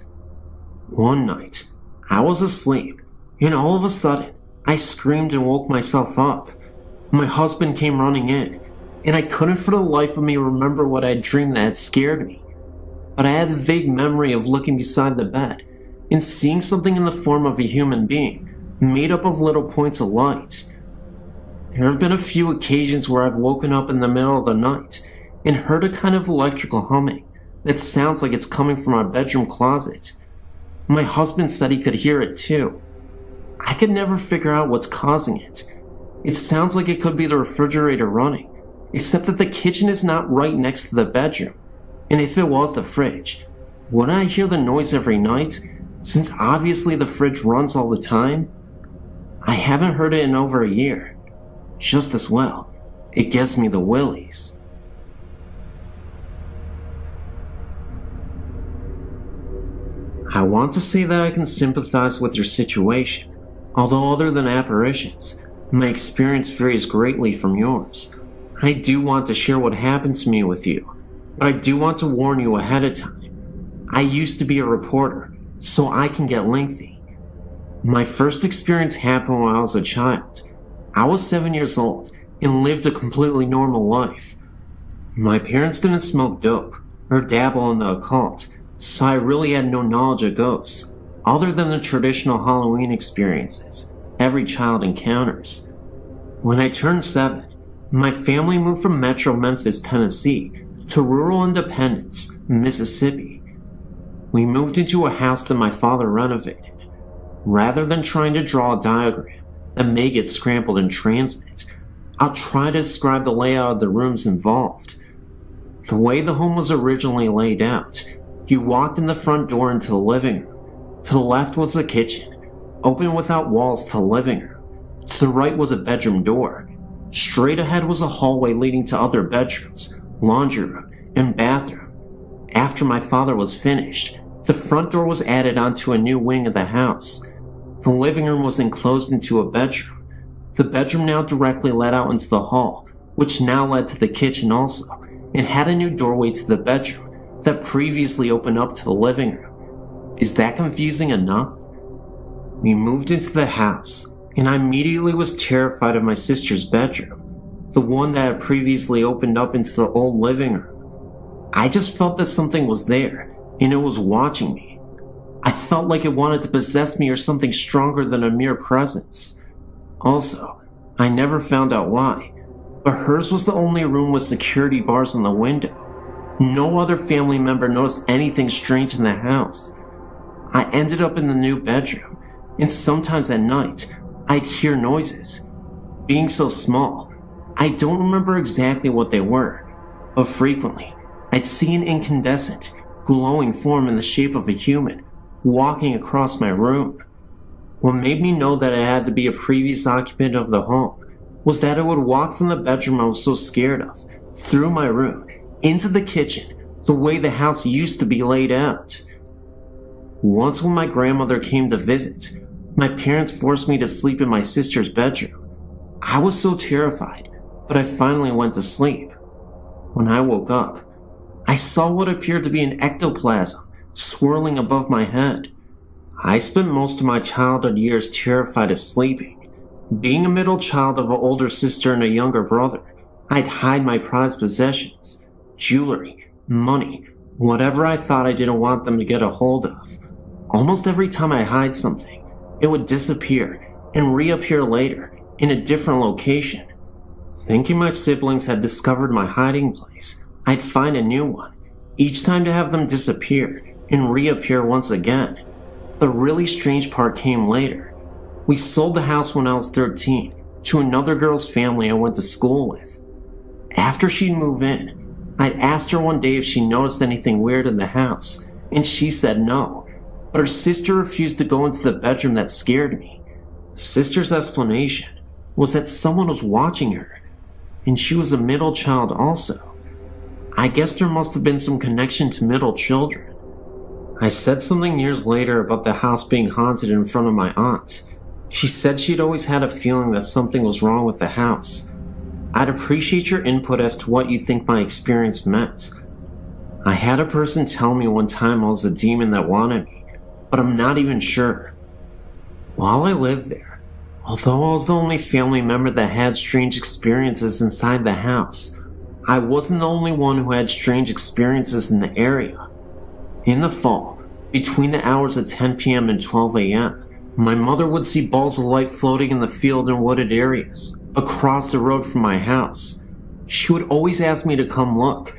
One night, I was asleep, and all of a sudden, I screamed and woke myself up. My husband came running in, and I couldn't for the life of me remember what I had dreamed that had scared me. But I had a vague memory of looking beside the bed and seeing something in the form of a human being, made up of little points of light. There have been a few occasions where I've woken up in the middle of the night and heard a kind of electrical humming that sounds like it's coming from our bedroom closet. My husband said he could hear it too. I could never figure out what's causing it. It sounds like it could be the refrigerator running, except that the kitchen is not right next to the bedroom. And if it was the fridge, wouldn't I hear the noise every night, since obviously the fridge runs all the time? I haven't heard it in over a year. Just as well, it gives me the willies. I want to say that I can sympathize with your situation, although other than apparitions, my experience varies greatly from yours. I do want to share what happened to me with you, but I do want to warn you ahead of time. I used to be a reporter, so I can get lengthy. My first experience happened when I was a child. I was 7 years old and lived a completely normal life. My parents didn't smoke dope or dabble in the occult, so I really had no knowledge of ghosts, other than the traditional Halloween experiences every child encounters. When I turned 7, my family moved from Metro Memphis, Tennessee, to rural Independence, Mississippi. We moved into a house that my father renovated. Rather than trying to draw a diagram that may get scrambled in transmit, I'll try to describe the layout of the rooms involved. The way the home was originally laid out, you walked in the front door into the living room. To the left was the kitchen, open without walls to the living room. To the right was a bedroom door. Straight ahead was a hallway leading to other bedrooms, laundry room, and bathroom. After my father was finished, the front door was added onto a new wing of the house. The living room was enclosed into a bedroom. The bedroom now directly led out into the hall, which now led to the kitchen also, and had a new doorway to the bedroom that previously opened up to the living room. Is that confusing enough? We moved into the house, and I immediately was terrified of my sister's bedroom, the one that had previously opened up into the old living room. I just felt that something was there, and it was watching me. I felt like it wanted to possess me or something stronger than a mere presence. Also, I never found out why, but hers was the only room with security bars on the window. No other family member noticed anything strange in the house. I ended up in the new bedroom, and sometimes at night, I'd hear noises. Being so small, I don't remember exactly what they were, but frequently, I'd see an incandescent, glowing form in the shape of a human walking across my room. What made me know that it had to be a previous occupant of the home was that it would walk from the bedroom I was so scared of, through my room, into the kitchen, the way the house used to be laid out. Once when my grandmother came to visit, my parents forced me to sleep in my sister's bedroom. I was so terrified, but I finally went to sleep. When I woke up, I saw what appeared to be an ectoplasm swirling above my head. I spent most of my childhood years terrified of sleeping. Being a middle child of an older sister and a younger brother, I'd hide my prized possessions, jewelry, money, whatever I thought I didn't want them to get a hold of. Almost every time I hide something, it would disappear and reappear later in a different location. Thinking my siblings had discovered my hiding place, I'd find a new one, each time to have them disappear and reappear once again. The really strange part came later. We sold the house when I was 13 to another girl's family I went to school with. After she'd moved in, I'd asked her one day if she noticed anything weird in the house, and she said no, but her sister refused to go into the bedroom that scared me. Sister's explanation was that someone was watching her, and she was a middle child also. I guess there must have been some connection to middle children. I said something years later about the house being haunted in front of my aunt. She said she'd always had a feeling that something was wrong with the house. I'd appreciate your input as to what you think my experience meant. I had a person tell me one time I was a demon that wanted me, but I'm not even sure. While I lived there, although I was the only family member that had strange experiences inside the house, I wasn't the only one who had strange experiences in the area. In the fall, between the hours of 10 p.m. and 12 a.m., my mother would see balls of light floating in the field and wooded areas, across the road from my house. She would always ask me to come look,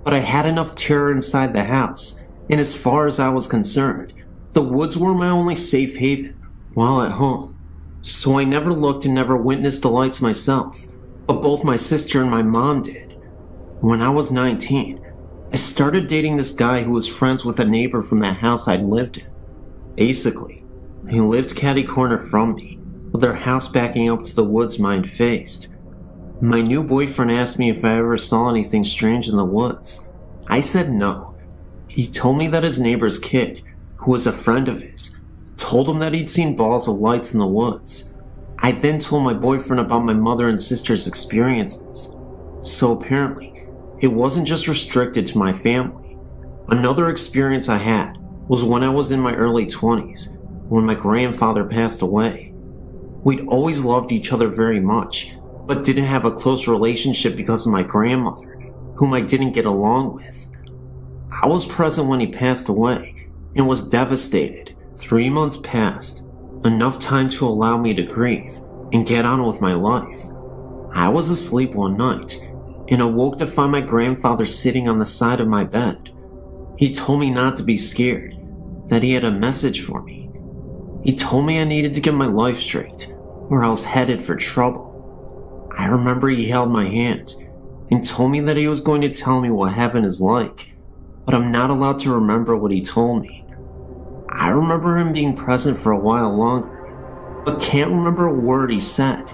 but I had enough terror inside the house, and as far as I was concerned, the woods were my only safe haven while at home. So I never looked and never witnessed the lights myself, but both my sister and my mom did. When I was 19, I started dating this guy who was friends with a neighbor from that house I'd lived in. Basically, he lived catty corner from me, with their house backing up to the woods mine faced. My new boyfriend asked me if I ever saw anything strange in the woods. I said no. He told me that his neighbor's kid, who was a friend of his, told him that he'd seen balls of lights in the woods. I then told my boyfriend about my mother and sister's experiences. So apparently, it wasn't just restricted to my family. Another experience I had was when I was in my early 20s, when my grandfather passed away. We'd always loved each other very much, but didn't have a close relationship because of my grandmother, whom I didn't get along with. I was present when he passed away and was devastated. 3 months passed, enough time to allow me to grieve and get on with my life. I was asleep one night and awoke to find my grandfather sitting on the side of my bed. He told me not to be scared, that he had a message for me. He told me I needed to get my life straight, or I was headed for trouble. I remember he held my hand and told me that he was going to tell me what heaven is like, but I'm not allowed to remember what he told me. I remember him being present for a while longer, but can't remember a word he said.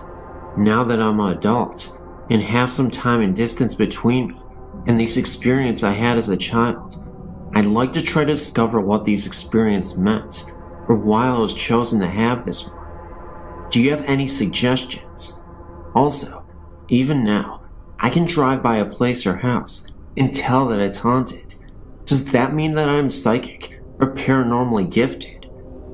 Now that I'm an adult and have some time and distance between me and these experiences I had as a child, I'd like to try to discover what these experiences meant, or why I was chosen to have this one. Do you have any suggestions? Also, even now, I can drive by a place or house and tell that it's haunted. Does that mean that I'm psychic or paranormally gifted?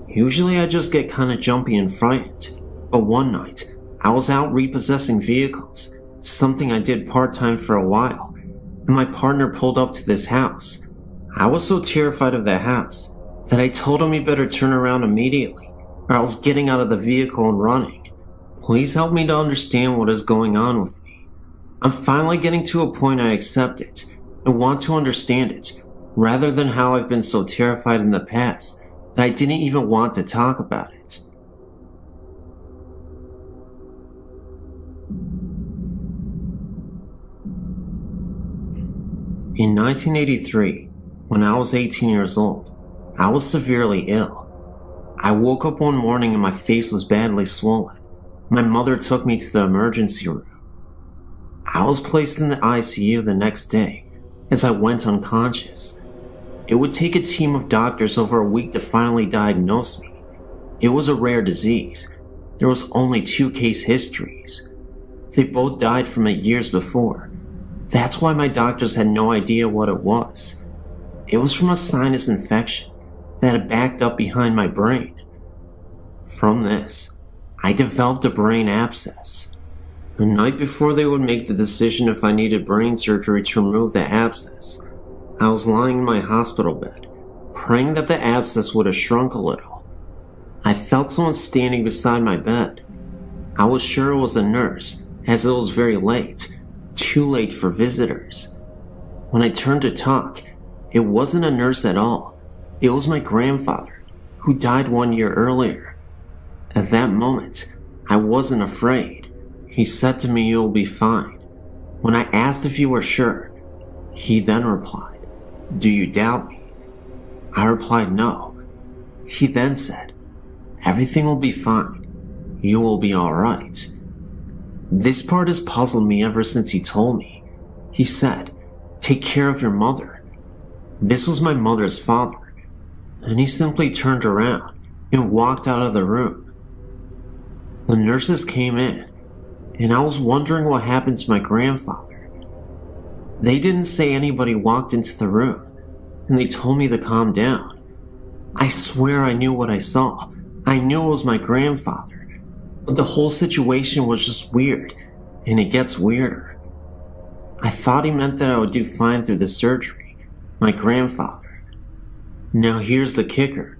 Usually I just get kinda jumpy and frightened, but one night, I was out repossessing vehicles, something I did part-time for a while, and my partner pulled up to this house. I was so terrified of the house that I told him he better turn around immediately, or I was getting out of the vehicle and running. Please help me to understand what is going on with me. I'm finally getting to a point I accept it and want to understand it, rather than how I've been so terrified in the past that I didn't even want to talk about it. In 1983, when I was 18 years old, I was severely ill. I woke up one morning and my face was badly swollen. My mother took me to the emergency room. I was placed in the ICU the next day as I went unconscious. It would take a team of doctors over a week to finally diagnose me. It was a rare disease. There was only 2 case histories. They both died from it years before. That's why my doctors had no idea what it was. It was from a sinus infection that had backed up behind my brain. From this, I developed a brain abscess. The night before they would make the decision if I needed brain surgery to remove the abscess, I was lying in my hospital bed, praying that the abscess would have shrunk a little. I felt someone standing beside my bed. I was sure it was a nurse, as it was very late, too late for visitors. When I turned to talk, it wasn't a nurse at all. It was my grandfather, who died 1 year earlier. At that moment, I wasn't afraid. He said to me, "You'll be fine." When I asked if you were sure, he then replied, "Do you doubt me?" I replied, "No." He then said, "Everything will be fine. You will be alright." This part has puzzled me ever since he told me. He said, "Take care of your mother." This was my mother's father, and he simply turned around and walked out of the room. The nurses came in, and I was wondering what happened to my grandfather. They didn't say anybody walked into the room, and they told me to calm down. I swear I knew what I saw. I knew it was my grandfather, but the whole situation was just weird, and it gets weirder. I thought he meant that I would do fine through the surgery, my grandfather. Now here's the kicker.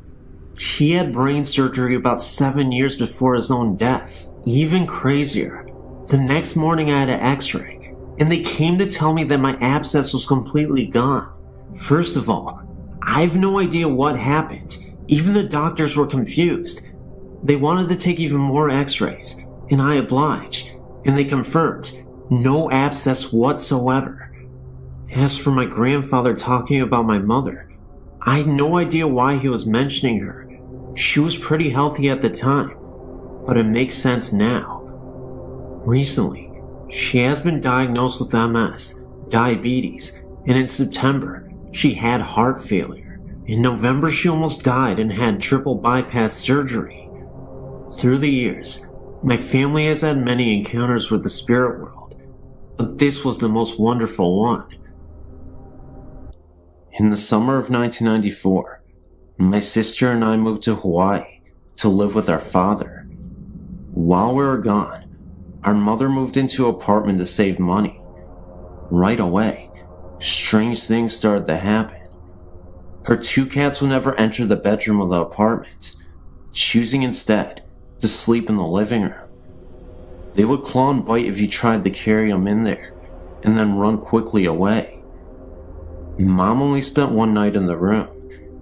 He had brain surgery about 7 years before his own death. Even crazier, the next morning I had an x-ray, and they came to tell me that my abscess was completely gone. First of all, I have no idea what happened. Even the doctors were confused. They wanted to take even more x-rays, and I obliged, and they confirmed no abscess whatsoever. As for my grandfather talking about my mother, I had no idea why he was mentioning her. She was pretty healthy at the time, but it makes sense now. Recently, she has been diagnosed with MS, diabetes, and in September, she had heart failure. In November, she almost died and had triple bypass surgery. Through the years, my family has had many encounters with the spirit world, but this was the most wonderful one. In the summer of 1994, my sister and I moved to Hawaii to live with our father. While we were gone, our mother moved into an apartment to save money. Right away, strange things started to happen. Her 2 cats would never enter the bedroom of the apartment, choosing instead to sleep in the living room. They would claw and bite if you tried to carry them in there, and then run quickly away. Mom only spent 1 night in the room,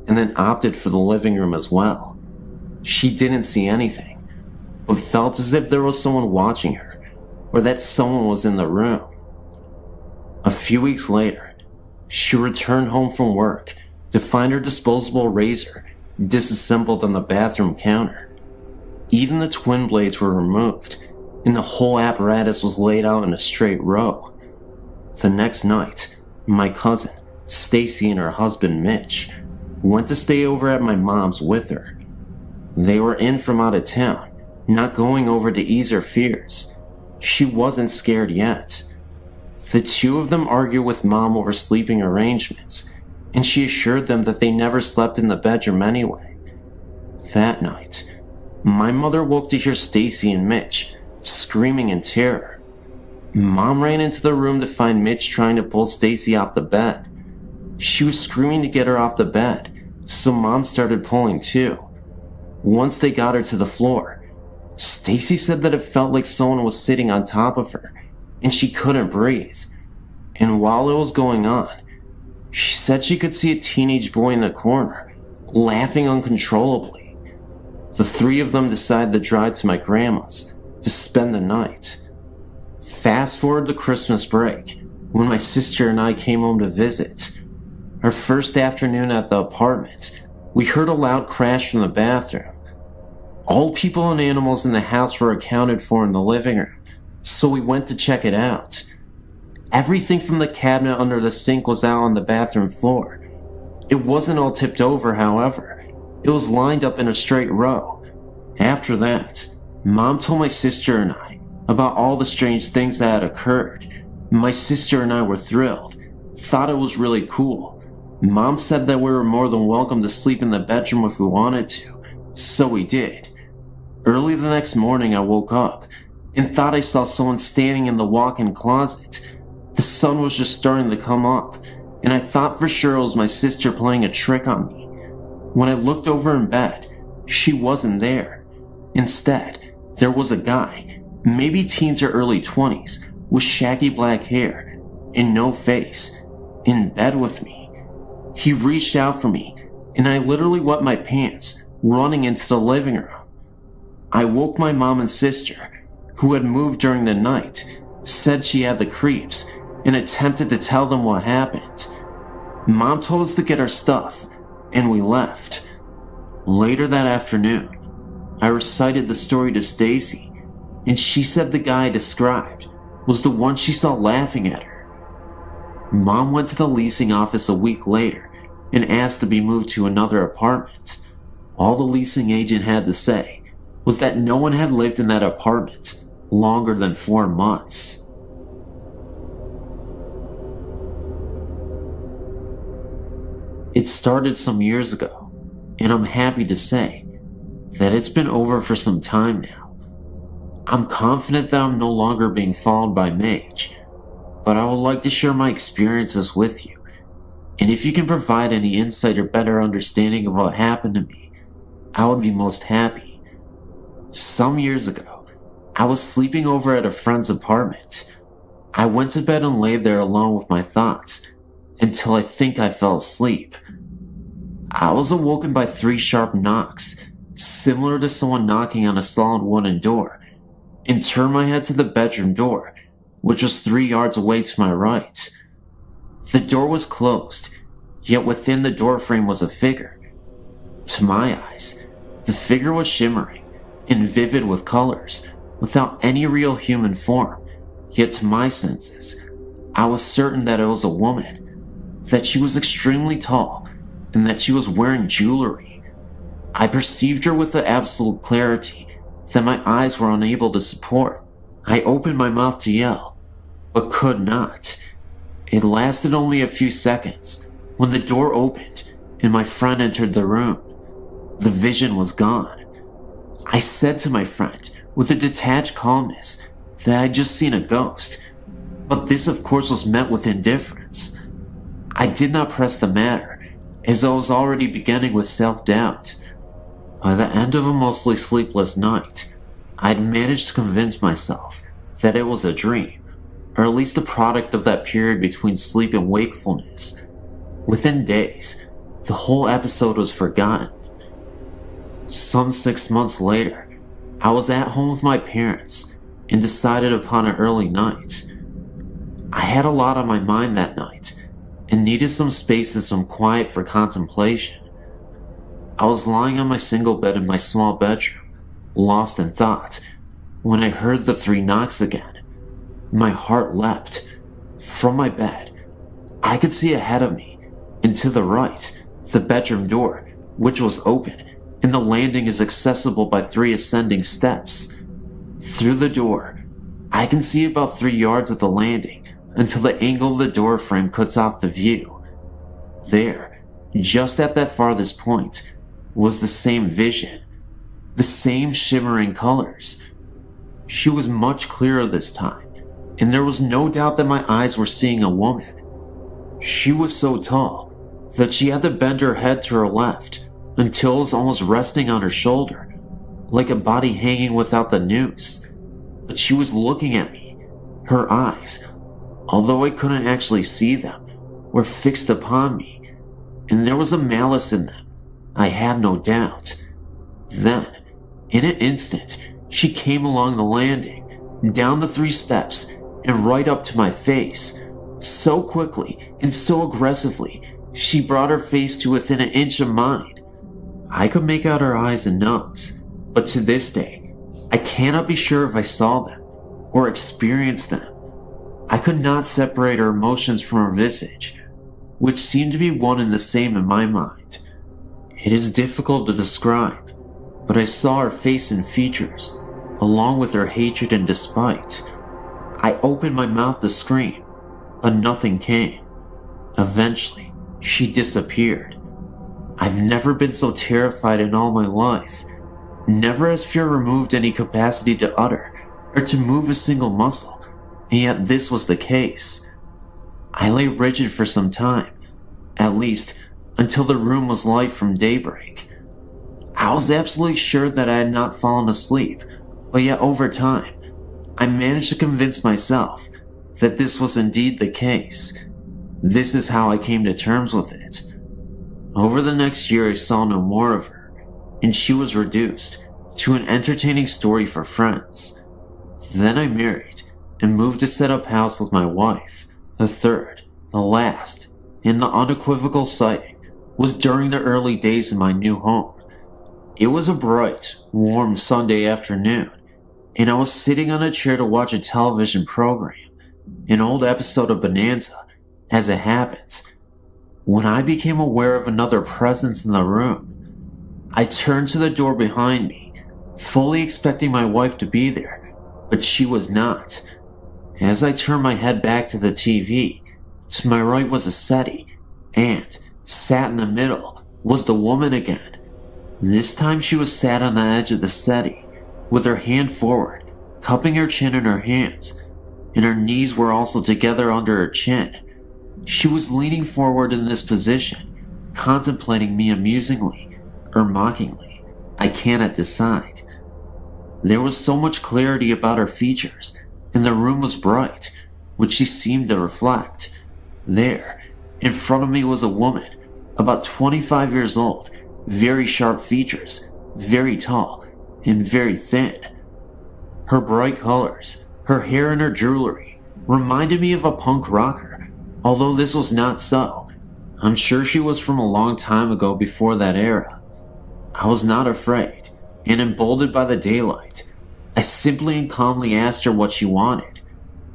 and then opted for the living room as well. She didn't see anything, but felt as if there was someone watching her, or that someone was in the room. A few weeks later, she returned home from work to find her disposable razor disassembled on the bathroom counter. Even the twin blades were removed, and the whole apparatus was laid out in a straight row. The next night, my cousin, Stacy, and her husband Mitch went to stay over at my mom's with her. They were in from out of town, not going over to ease her fears. She wasn't scared yet. The two of them argued with Mom over sleeping arrangements, and she assured them that they never slept in the bedroom anyway. That night, my mother woke to hear Stacy and Mitch screaming in terror. Mom ran into the room to find Mitch trying to pull Stacy off the bed. She was screaming to get her off the bed, so Mom started pulling too. Once they got her to the floor, Stacy said that it felt like someone was sitting on top of her, and she couldn't breathe. And while it was going on, she said she could see a teenage boy in the corner, laughing uncontrollably. The three of them decided to drive to my grandma's to spend the night. Fast forward to Christmas break, when my sister and I came home to visit. Our first afternoon at the apartment, we heard a loud crash from the bathroom. All people and animals in the house were accounted for in the living room, so we went to check it out. Everything from the cabinet under the sink was out on the bathroom floor. It wasn't all tipped over, however. It was lined up in a straight row. After that, Mom told my sister and I about all the strange things that had occurred. My sister and I were thrilled, thought it was really cool. Mom said that we were more than welcome to sleep in the bedroom if we wanted to, so we did. Early the next morning I woke up and thought I saw someone standing in the walk-in closet. The sun was just starting to come up, and I thought for sure it was my sister playing a trick on me. When I looked over in bed, she wasn't there. Instead, there was a guy, maybe teens or early 20s, with shaggy black hair and no face, in bed with me. He reached out for me, and I literally wet my pants, running into the living room. I woke my mom and sister, who had moved during the night, said she had the creeps, and attempted to tell them what happened. Mom told us to get our stuff, and we left. Later that afternoon, I recited the story to Stacy, and she said the guy I described was the one she saw laughing at her. Mom went to the leasing office a week later and asked to be moved to another apartment. All the leasing agent had to say was that no one had lived in that apartment longer than 4 months. It started some years ago, and I'm happy to say that it's been over for some time now. I'm confident that I'm no longer being followed by Mage, but I would like to share my experiences with you, and if you can provide any insight or better understanding of what happened to me, I would be most happy. Some years ago, I was sleeping over at a friend's apartment. I went to bed and laid there alone with my thoughts until I think I fell asleep. I was awoken by 3 sharp knocks, similar to someone knocking on a solid wooden door, and turned my head to the bedroom door, which was 3 yards away to my right. The door was closed, yet within the doorframe was a figure. To my eyes, the figure was shimmering and vivid with colors, without any real human form, yet to my senses, I was certain that it was a woman, that she was extremely tall, and that she was wearing jewelry. I perceived her with the absolute clarity that my eyes were unable to support. I opened my mouth to yell, but could not. It lasted only a few seconds when the door opened and my friend entered the room. The vision was gone. I said to my friend with a detached calmness that I had just seen a ghost, but this of course was met with indifference. I did not press the matter, as I was already beginning with self-doubt. By the end of a mostly sleepless night, I had managed to convince myself that it was a dream, or at least a product of that period between sleep and wakefulness. Within days, the whole episode was forgotten. Some 6 months later, I was at home with my parents and decided upon an early night. I had a lot on my mind that night and needed some space and some quiet for contemplation. I was lying on my single bed in my small bedroom, lost in thought, when I heard the 3 knocks again. My heart leapt. From my bed, I could see ahead of me, and to the right, the bedroom door, which was open, and the landing is accessible by 3 ascending steps. Through the door, I can see about 3 yards of the landing until the angle of the door frame cuts off the view. There, just at that farthest point, was the same vision, the same shimmering colors. She was much clearer this time, and there was no doubt that my eyes were seeing a woman. She was so tall that she had to bend her head to her left until it was almost resting on her shoulder, like a body hanging without the noose. But she was looking at me. Her eyes, although I couldn't actually see them, were fixed upon me, and there was a malice in them, I had no doubt. Then, in an instant, she came along the landing, down the 3 steps, and right up to my face. So quickly and so aggressively, she brought her face to within an inch of mine. I could make out her eyes and nose, but to this day, I cannot be sure if I saw them or experienced them. I could not separate her emotions from her visage, which seemed to be one and the same in my mind. It is difficult to describe, but I saw her face and features, along with her hatred and despite. I opened my mouth to scream, but nothing came. Eventually, she disappeared. I've never been so terrified in all my life. Never has fear removed any capacity to utter or to move a single muscle, and yet this was the case. I lay rigid for some time, at least until the room was light from daybreak. I was absolutely sure that I had not fallen asleep, but yet over time, I managed to convince myself that this was indeed the case. This is how I came to terms with it. Over the next year, I saw no more of her, and she was reduced to an entertaining story for friends. Then I married and moved to set up house with my wife. The third, the last, and the unequivocal sighting was during the early days in my new home. It was a bright, warm Sunday afternoon, and I was sitting on a chair to watch a television program, an old episode of Bonanza, as it happens, when I became aware of another presence in the room. I turned to the door behind me, fully expecting my wife to be there, but she was not. As I turned my head back to the TV, to my right was a settee, and, sat in the middle, was the woman again. This time she was sat on the edge of the settee, with her hand forward, cupping her chin in her hands, and her knees were also together under her chin. She was leaning forward in this position, contemplating me amusingly, or mockingly. I cannot decide. There was so much clarity about her features, and the room was bright, which she seemed to reflect. There, in front of me was a woman, about 25 years old, very sharp features, very tall, and very thin. Her bright colors, her hair and her jewelry reminded me of a punk rocker, although this was not so. I'm sure she was from a long time ago before that era. I was not afraid, and emboldened by the daylight, I simply and calmly asked her what she wanted.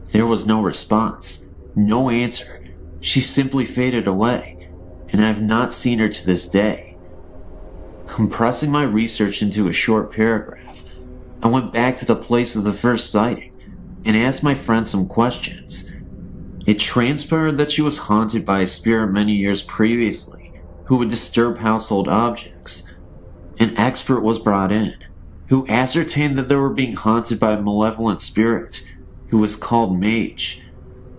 There was no response, no answer. She simply faded away, and I have not seen her to this day. Compressing my research into a short paragraph, I went back to the place of the first sighting and asked my friend some questions. It transpired that she was haunted by a spirit many years previously who would disturb household objects. An expert was brought in, who ascertained that they were being haunted by a malevolent spirit who was called Mage.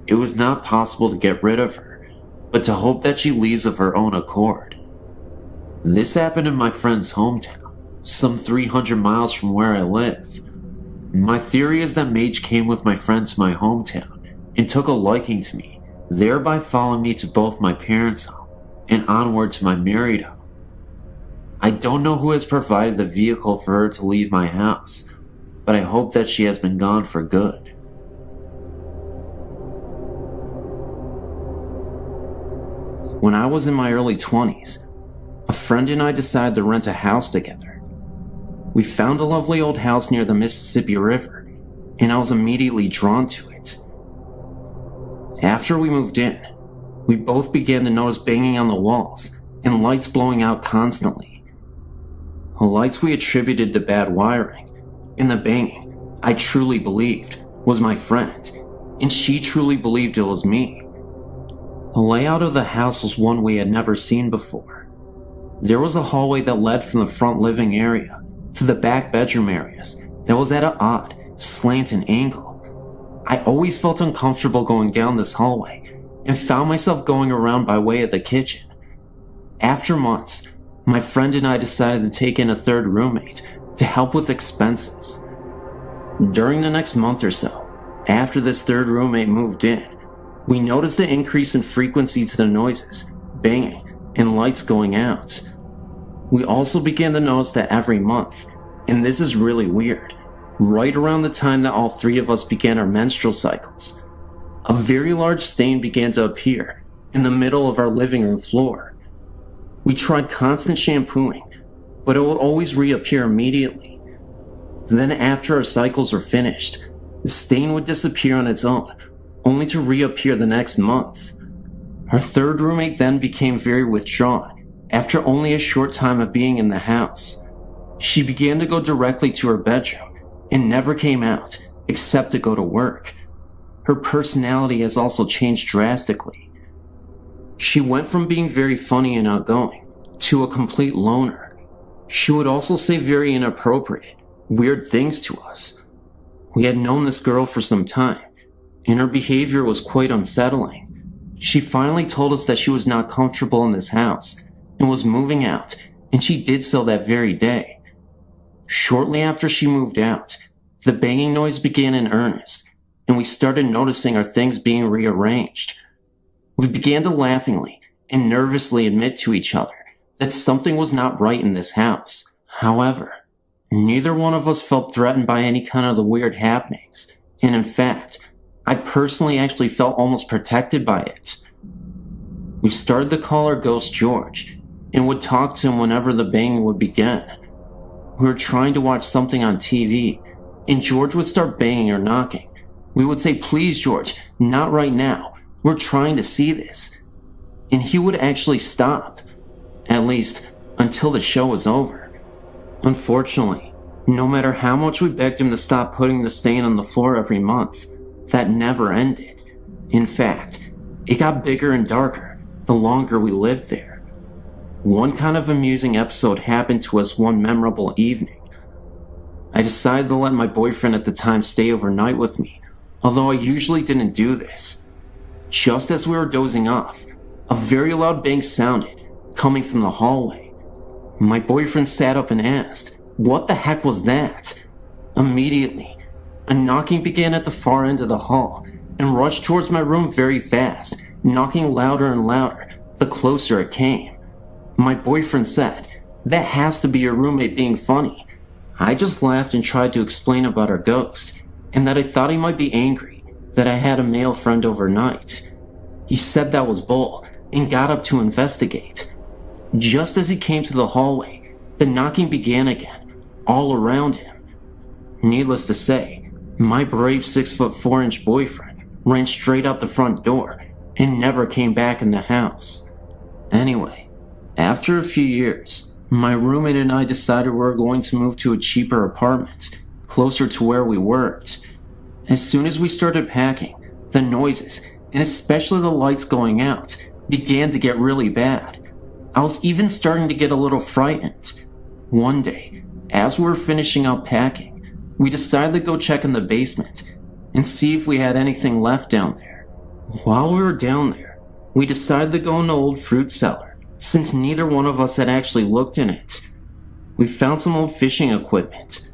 It was not possible to get rid of her, but to hope that she leaves of her own accord. This happened in my friend's hometown, some 300 miles from where I live. My theory is that Mage came with my friend to my hometown and took a liking to me, thereby following me to both my parents' home and onward to my married home. I don't know who has provided the vehicle for her to leave my house, but I hope that she has been gone for good. When I was in my early 20s, a friend and I decided to rent a house together. We found a lovely old house near the Mississippi River, and I was immediately drawn to it. After we moved in, we both began to notice banging on the walls and lights blowing out constantly. The lights we attributed to bad wiring, and the banging, I truly believed, was my friend, and she truly believed it was me. The layout of the house was one we had never seen before. There was a hallway that led from the front living area to the back bedroom areas that was at an odd, slanted angle. I always felt uncomfortable going down this hallway and found myself going around by way of the kitchen. After months, my friend and I decided to take in a third roommate to help with expenses. During the next month or so, after this third roommate moved in, we noticed an increase in frequency to the noises, banging, and lights going out. We also began to notice that every month, and this is really weird, right around the time that all three of us began our menstrual cycles, a very large stain began to appear in the middle of our living room floor. We tried constant shampooing, but it would always reappear immediately. Then after our cycles were finished, the stain would disappear on its own, only to reappear the next month. Our third roommate then became very withdrawn after only a short time of being in the house. She began to go directly to her bedroom and never came out except to go to work. Her personality has also changed drastically. She went from being very funny and outgoing to a complete loner. She would also say very inappropriate, weird things to us. We had known this girl for some time, and her behavior was quite unsettling. She finally told us that she was not comfortable in this house and was moving out, and she did so that very day. Shortly after she moved out, the banging noise began in earnest, and we started noticing our things being rearranged. We began to laughingly and nervously admit to each other that something was not right in this house. However, neither one of us felt threatened by any kind of the weird happenings, and in fact, I personally actually felt almost protected by it. We started to call our ghost George, and would talk to him whenever the banging would begin. We were trying to watch something on TV, and George would start banging or knocking. We would say, "Please, George, not right now. We're trying to see this." And he would actually stop, at least until the show was over. Unfortunately, no matter how much we begged him to stop putting the stain on the floor every month, that never ended. In fact, it got bigger and darker the longer we lived there. One kind of amusing episode happened to us one memorable evening. I decided to let my boyfriend at the time stay overnight with me, although I usually didn't do this. Just as we were dozing off, a very loud bang sounded, coming from the hallway. My boyfriend sat up and asked, "What the heck was that?" Immediately, a knocking began at the far end of the hall and rushed towards my room very fast, knocking louder and louder the closer it came. My boyfriend said, "That has to be your roommate being funny." I just laughed and tried to explain about our ghost, and that I thought he might be angry that I had a male friend overnight. He said that was bull and got up to investigate. Just as he came to the hallway, the knocking began again, all around him. Needless to say, my brave 6'4" boyfriend ran straight out the front door and never came back in the house. Anyway, after a few years, my roommate and I decided we were going to move to a cheaper apartment, closer to where we worked. As soon as we started packing, the noises, and especially the lights going out, began to get really bad. I was even starting to get a little frightened. One day, as we were finishing up packing, we decided to go check in the basement and see if we had anything left down there. While we were down there, we decided to go in the old fruit cellar, since neither one of us had actually looked in it. We found some old fishing equipment.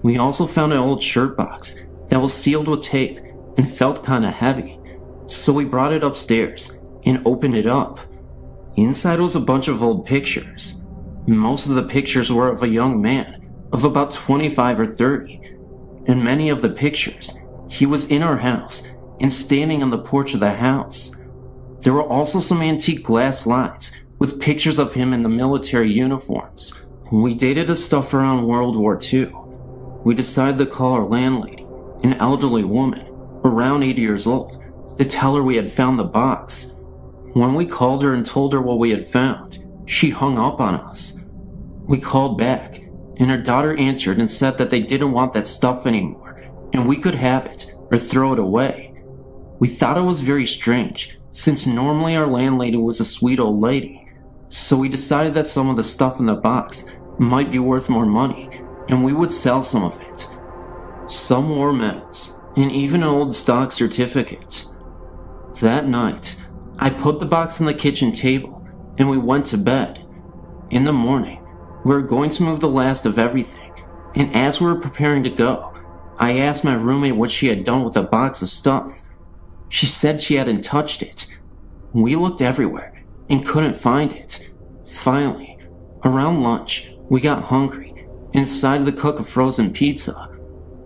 We also found an old shirt box that was sealed with tape and felt kinda heavy, so we brought it upstairs and opened it up. Inside was a bunch of old pictures. Most of the pictures were of a young man of about 25 or 30. In many of the pictures, he was in our house and standing on the porch of the house. There were also some antique glass slides with pictures of him in the military uniforms. We dated the stuff around World War II. We decided to call our landlady, an elderly woman, around 80 years old, to tell her we had found the box. When we called her and told her what we had found, she hung up on us. We called back, and her daughter answered and said that they didn't want that stuff anymore, and we could have it or throw it away. We thought it was very strange, since normally our landlady was a sweet old lady, so we decided that some of the stuff in the box might be worth more money, and we would sell some of it. Some war medals, and even an old stock certificate. That night, I put the box on the kitchen table, and we went to bed. In the morning, we were going to move the last of everything, and as we were preparing to go, I asked my roommate what she had done with the box of stuff. She said she hadn't touched it. We looked everywhere and couldn't find it. Finally, around lunch, we got hungry and decided to cook a frozen pizza.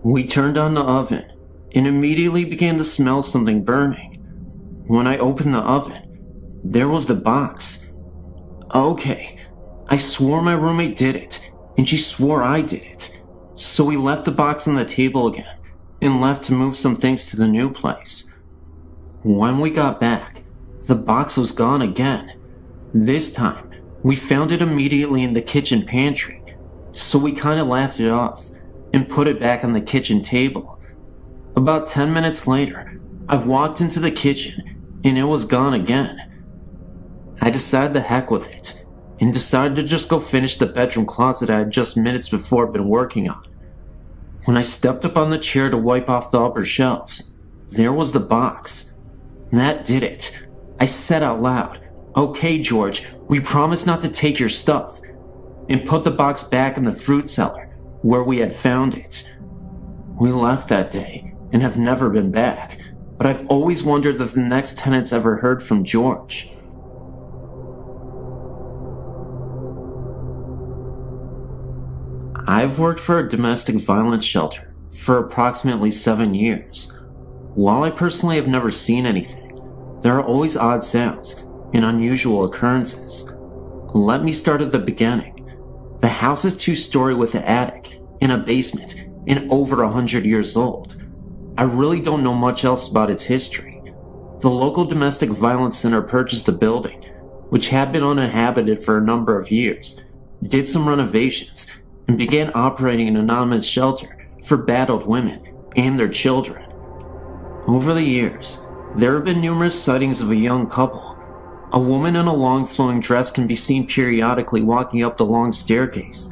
We turned on the oven and immediately began to smell something burning. When I opened the oven, there was the box. Okay, I swore my roommate did it, and she swore I did it. So we left the box on the table again and left to move some things to the new place. When we got back, the box was gone again. This time, we found it immediately in the kitchen pantry, so we kind of laughed it off and put it back on the kitchen table. About 10 minutes later, I walked into the kitchen and it was gone again. I decided the heck with it and decided to just go finish the bedroom closet I had just minutes before been working on. When I stepped up on the chair to wipe off the upper shelves, there was the box. That did it. I said out loud, "Okay, George, we promise not to take your stuff," and put the box back in the fruit cellar where we had found it. We left that day and have never been back, but I've always wondered if the next tenants ever heard from George. I've worked for a domestic violence shelter for approximately 7 years. While I personally have never seen anything, there are always odd sounds and unusual occurrences. Let me start at the beginning. The house is 2-story with an attic and a basement and over 100 years old. I really don't know much else about its history. The local domestic violence center purchased the building, which had been uninhabited for a number of years, did some renovations, and began operating an anonymous shelter for battered women and their children. Over the years, there have been numerous sightings of a young couple. A woman in a long flowing dress can be seen periodically walking up the long staircase.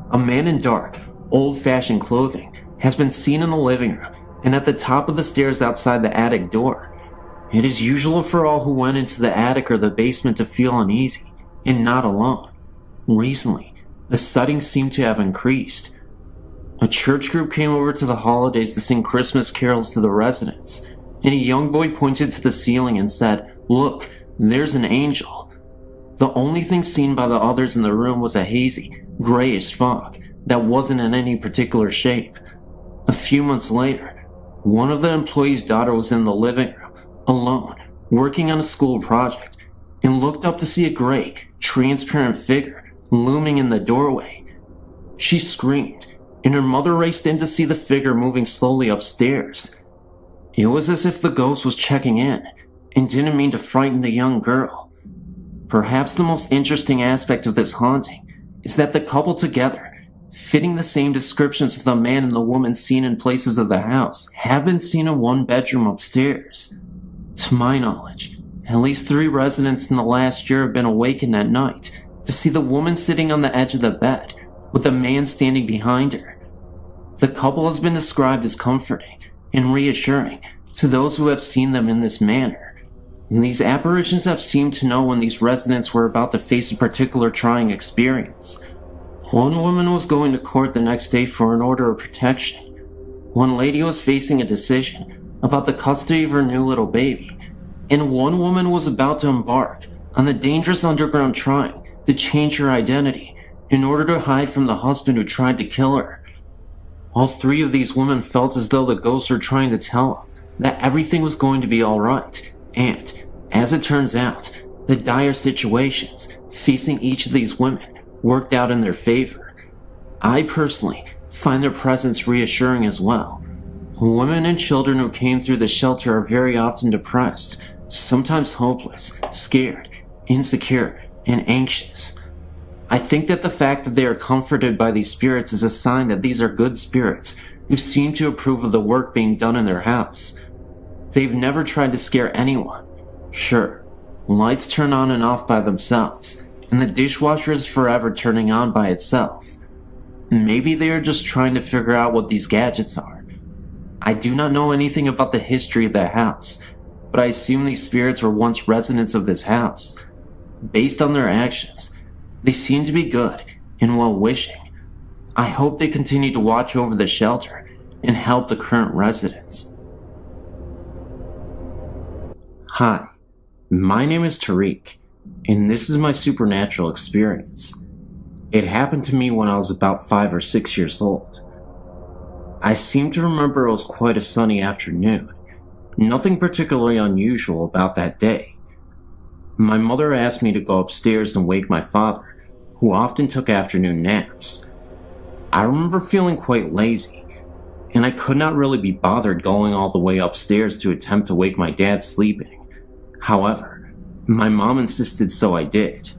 A man in dark, old-fashioned clothing has been seen in the living room and at the top of the stairs outside the attic door. It is usual for all who went into the attic or the basement to feel uneasy, and not alone. Recently, the sightings seem to have increased. A church group came over to the holidays to sing Christmas carols to the residents, and a young boy pointed to the ceiling and said, "Look, there's an angel." The only thing seen by the others in the room was a hazy, grayish fog that wasn't in any particular shape. A few months later, one of the employees' daughter was in the living room, alone, working on a school project, and looked up to see a gray, transparent figure looming in the doorway. She screamed, and her mother raced in to see the figure moving slowly upstairs. It was as if the ghost was checking in, and didn't mean to frighten the young girl. Perhaps the most interesting aspect of this haunting is that the couple together, fitting the same descriptions of the man and the woman seen in places of the house, have been seen in one bedroom upstairs. To my knowledge, at least 3 residents in the last year have been awakened at night to see the woman sitting on the edge of the bed with a man standing behind her. The couple has been described as comforting and reassuring to those who have seen them in this manner. And these apparitions have seemed to know when these residents were about to face a particular trying experience. One woman was going to court the next day for an order of protection. One lady was facing a decision about the custody of her new little baby, and one woman was about to embark on the dangerous underground trying to change her identity in order to hide from the husband who tried to kill her. All 3 of these women felt as though the ghosts were trying to tell them that everything was going to be alright, and, as it turns out, the dire situations facing each of these women worked out in their favor. I personally find their presence reassuring as well. Women and children who came through the shelter are very often depressed, sometimes hopeless, scared, insecure, and anxious. I think that the fact that they are comforted by these spirits is a sign that these are good spirits who seem to approve of the work being done in their house. They've never tried to scare anyone. Sure, lights turn on and off by themselves, and the dishwasher is forever turning on by itself. Maybe they are just trying to figure out what these gadgets are. I do not know anything about the history of that house, but I assume these spirits were once residents of this house. Based on their actions, they seem to be good and well-wishing. I hope they continue to watch over the shelter and help the current residents. Hi, my name is Tariq, and this is my supernatural experience. It happened to me when I was about 5 or 6 years old. I seem to remember it was quite a sunny afternoon. Nothing particularly unusual about that day. My mother asked me to go upstairs and wake my father, who often took afternoon naps. I remember feeling quite lazy, and I could not really be bothered going all the way upstairs to attempt to wake my dad sleeping. However, my mom insisted, so I did.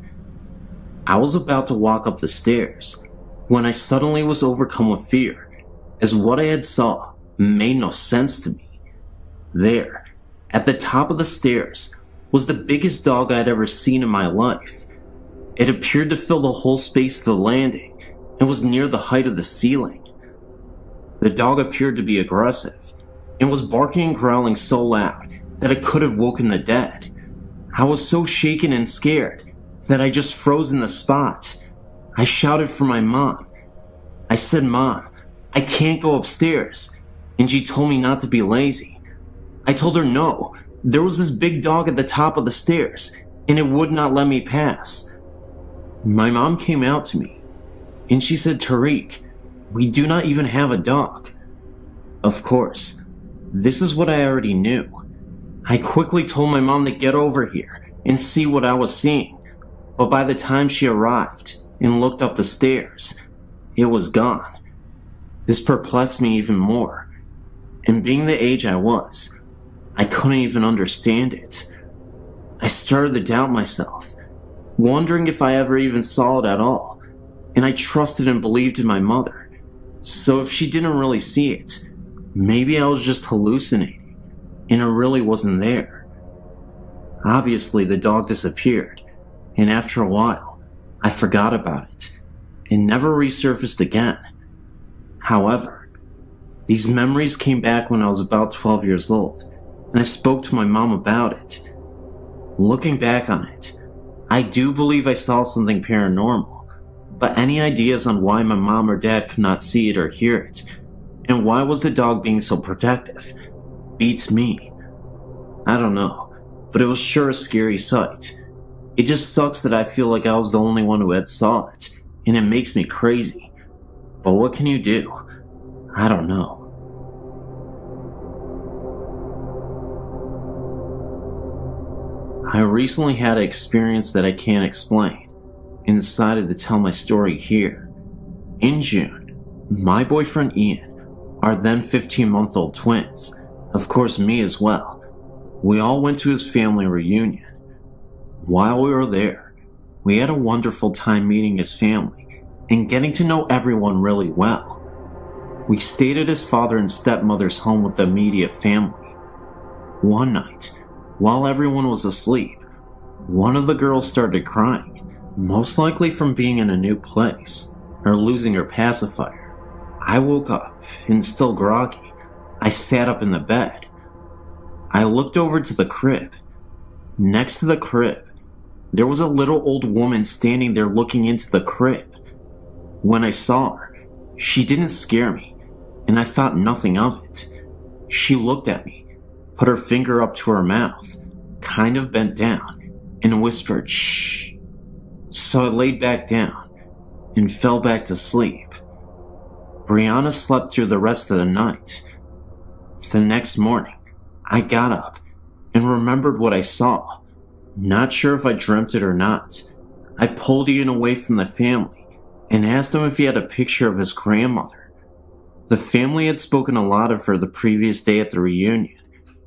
I was about to walk up the stairs when I suddenly was overcome with fear, as what I had saw made no sense to me. There, at the top of the stairs, was the biggest dog I'd ever seen in my life. It appeared to fill the whole space of the landing and was near the height of the ceiling. The dog appeared to be aggressive and was barking and growling so loud that it could have woken the dead. I was so shaken and scared that I just froze in the spot. I shouted for my mom. I said, "Mom, I can't go upstairs," and she told me not to be lazy. I told her no, there was this big dog at the top of the stairs, and it would not let me pass. My mom came out to me, and she said, "Tariq, we do not even have a dog." Of course, this is what I already knew. I quickly told my mom to get over here and see what I was seeing, but by the time she arrived and looked up the stairs, it was gone. This perplexed me even more, and being the age I was, I couldn't even understand it. I started to doubt myself, wondering if I ever even saw it at all, and I trusted and believed in my mother. So if she didn't really see it, maybe I was just hallucinating, and it really wasn't there. Obviously, the dog disappeared, and after a while, I forgot about it, and never resurfaced again. However, these memories came back when I was about 12 years old, and I spoke to my mom about it. Looking back on it, I do believe I saw something paranormal, but any ideas on why my mom or dad could not see it or hear it, and why was the dog being so protective, beats me. I don't know, but it was sure a scary sight. It just sucks that I feel like I was the only one who had saw it, and it makes me crazy. But what can you do? I don't know. I recently had an experience that I can't explain, and decided to tell my story here. In June, my boyfriend Ian, our then 15-month-old twins, of course me as well, we all went to his family reunion. While we were there, we had a wonderful time meeting his family and getting to know everyone really well. We stayed at his father and stepmother's home with the immediate family. One night, while everyone was asleep, one of the girls started crying, most likely from being in a new place or losing her pacifier. I woke up and, still groggy, I sat up in the bed. I looked over to the crib. Next to the crib, there was a little old woman standing there looking into the crib. When I saw her, she didn't scare me, and I thought nothing of it. She looked at me, put her finger up to her mouth, kind of bent down, and whispered, "Shh." So I laid back down and fell back to sleep. Brianna slept through the rest of the night. The next morning, I got up and remembered what I saw. Not sure if I dreamt it or not. I pulled Ian away from the family and asked him if he had a picture of his grandmother. The family had spoken a lot of her the previous day at the reunion,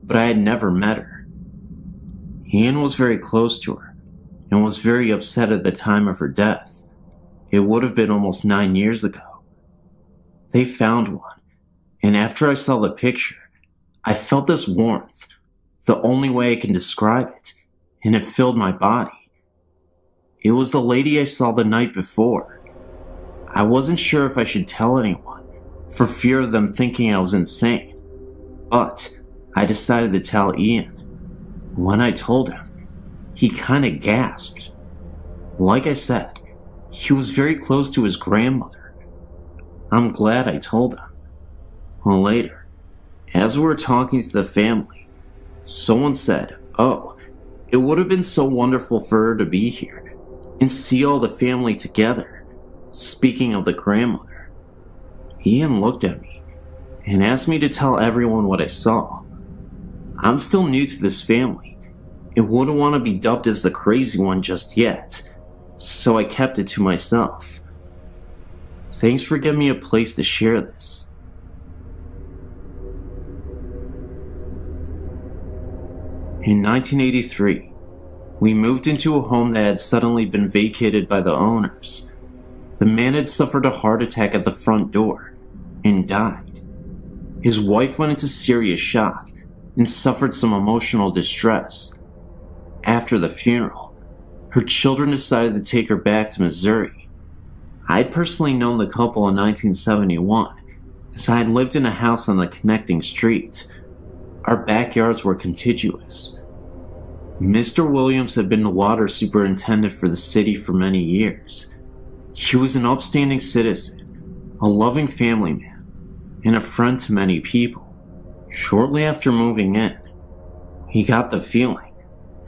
but I had never met her. Ian was very close to her and was very upset at the time of her death. it would have been almost 9 years ago. They found one, and after I saw the picture, I felt this warmth, the only way I can describe it, and it filled my body. It was the lady I saw the night before. I wasn't sure if I should tell anyone, for fear of them thinking I was insane, but I decided to tell Ian. When I told him, he kinda gasped. Like I said, he was very close to his grandmother. I'm glad I told him. Later, as we were talking to the family, someone said, "Oh, it would have been so wonderful for her to be here and see all the family together," speaking of the grandmother. Ian looked at me and asked me to tell everyone what I saw. I'm still new to this family and wouldn't want to be dubbed as the crazy one just yet, so I kept it to myself. Thanks for giving me a place to share this. In 1983, we moved into a home that had suddenly been vacated by the owners. The man had suffered a heart attack at the front door and died. His wife went into serious shock and suffered some emotional distress. After the funeral, her children decided to take her back to Missouri. I'd personally known the couple in 1971, as I had lived in a house on the connecting street. Our backyards were contiguous. Mr. Williams had been the water superintendent for the city for many years. He was an upstanding citizen, a loving family man, and a friend to many people. Shortly after moving in, he got the feeling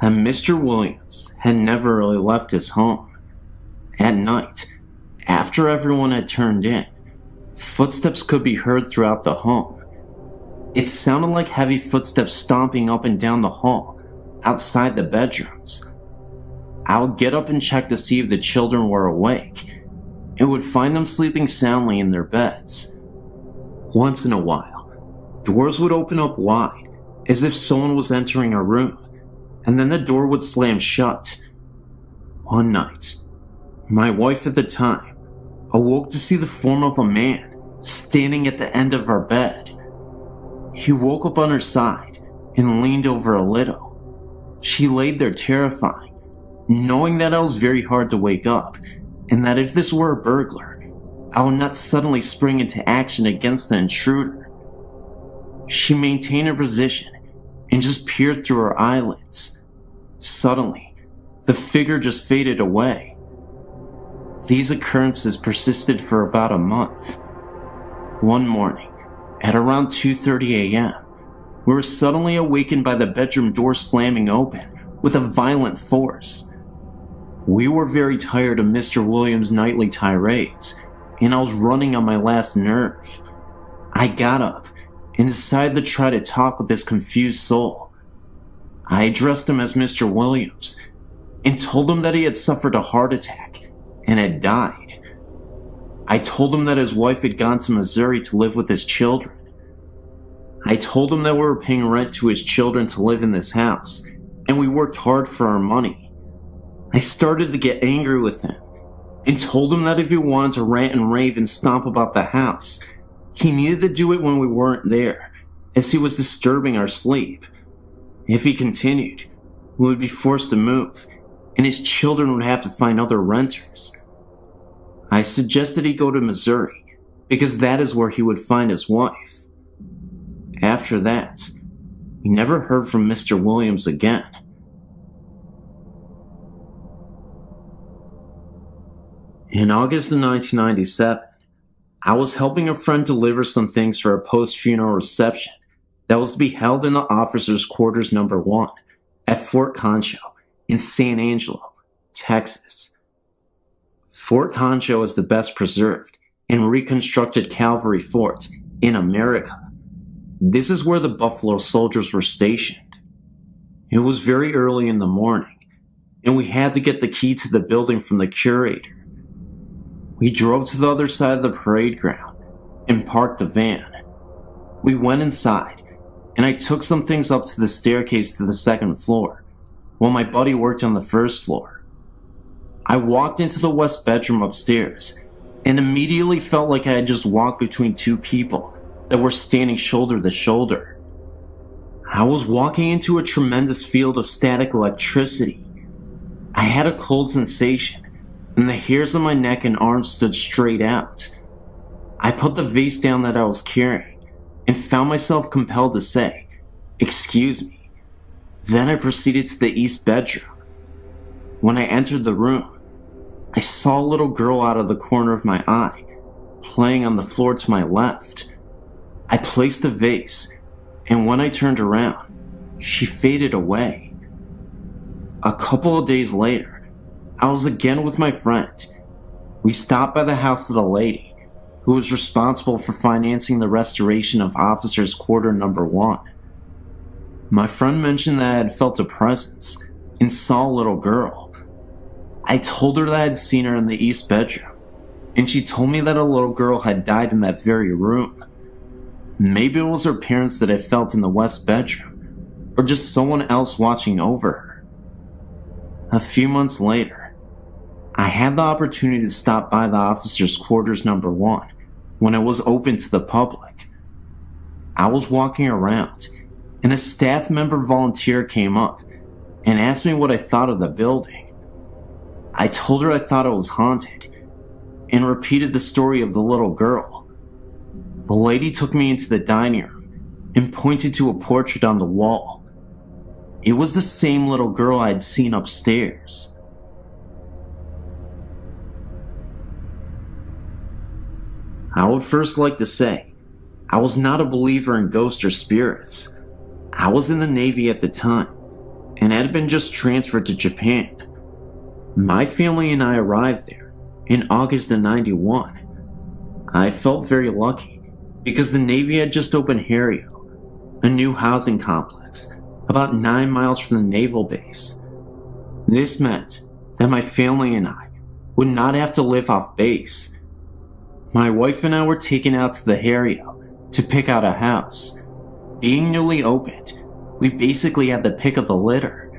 that Mr. Williams had never really left his home. At night, after everyone had turned in, footsteps could be heard throughout the home. It sounded like heavy footsteps stomping up and down the hall, outside the bedrooms. I would get up and check to see if the children were awake, and would find them sleeping soundly in their beds. Once in a while, doors would open up wide, as if someone was entering a room, and then the door would slam shut. One night, my wife at the time awoke to see the form of a man standing at the end of our bed. He woke up on her side and leaned over a little. She laid there terrifying, knowing that I was very hard to wake up, and that if this were a burglar, I would not suddenly spring into action against the intruder. She maintained her position and just peered through her eyelids. Suddenly, the figure just faded away. These occurrences persisted for about a month. One morning, at around 2:30 a.m., we were suddenly awakened by the bedroom door slamming open with a violent force. We were very tired of Mr. Williams' nightly tirades, and I was running on my last nerve. I got up and decided to try to talk with this confused soul. I addressed him as Mr. Williams and told him that he had suffered a heart attack and had died. I told him that his wife had gone to Missouri to live with his children. I told him that we were paying rent to his children to live in this house, and we worked hard for our money. I started to get angry with him and told him that if he wanted to rant and rave and stomp about the house, he needed to do it when we weren't there, as he was disturbing our sleep. If he continued, we would be forced to move, and his children would have to find other renters. I suggested he go to Missouri, because that is where he would find his wife. After that, we never heard from Mr. Williams again. In August of 1997, I was helping a friend deliver some things for a post-funeral reception that was to be held in the officers' quarters number 1 at Fort Concho in San Angelo, Texas. Fort Concho is the best preserved and reconstructed cavalry fort in America. This is where the Buffalo Soldiers were stationed. It was very early in the morning, and we had to get the key to the building from the curator. We drove to the other side of the parade ground and parked the van. We went inside, and I took some things up to the staircase to the second floor, while my buddy worked on the first floor. I walked into the west bedroom upstairs and immediately felt like I had just walked between two people that were standing shoulder to shoulder. I was walking into a tremendous field of static electricity. I had a cold sensation, and the hairs on my neck and arms stood straight out. I put the vase down that I was carrying and found myself compelled to say, "Excuse me." Then I proceeded to the east bedroom. When I entered the room, I saw a little girl out of the corner of my eye, playing on the floor to my left. I placed the vase, and when I turned around, she faded away. A couple of days later, I was again with my friend. We stopped by the house of the lady who was responsible for financing the restoration of Officers' Quarter Number 1. My friend mentioned that I had felt a presence and saw a little girl. I told her that I had seen her in the east bedroom, and she told me that a little girl had died in that very room. Maybe it was her parents that I felt in the west bedroom, or just someone else watching over her. A few months later, I had the opportunity to stop by the officers' quarters number 1 when it was open to the public. I was walking around, and a staff member volunteer came up and asked me what I thought of the building. I told her I thought it was haunted, and repeated the story of the little girl. The lady took me into the dining room and pointed to a portrait on the wall. It was the same little girl I had seen upstairs. I would first like to say, I was not a believer in ghosts or spirits. I was in the Navy at the time, and had been just transferred to Japan. My family and I arrived there in August of '91. I felt very lucky because the Navy had just opened Harrio, a new housing complex about 9 miles from the naval base. This meant that my family and I would not have to live off base. My wife and I were taken out to the Harrio to pick out a house. Being newly opened, we basically had the pick of the litter.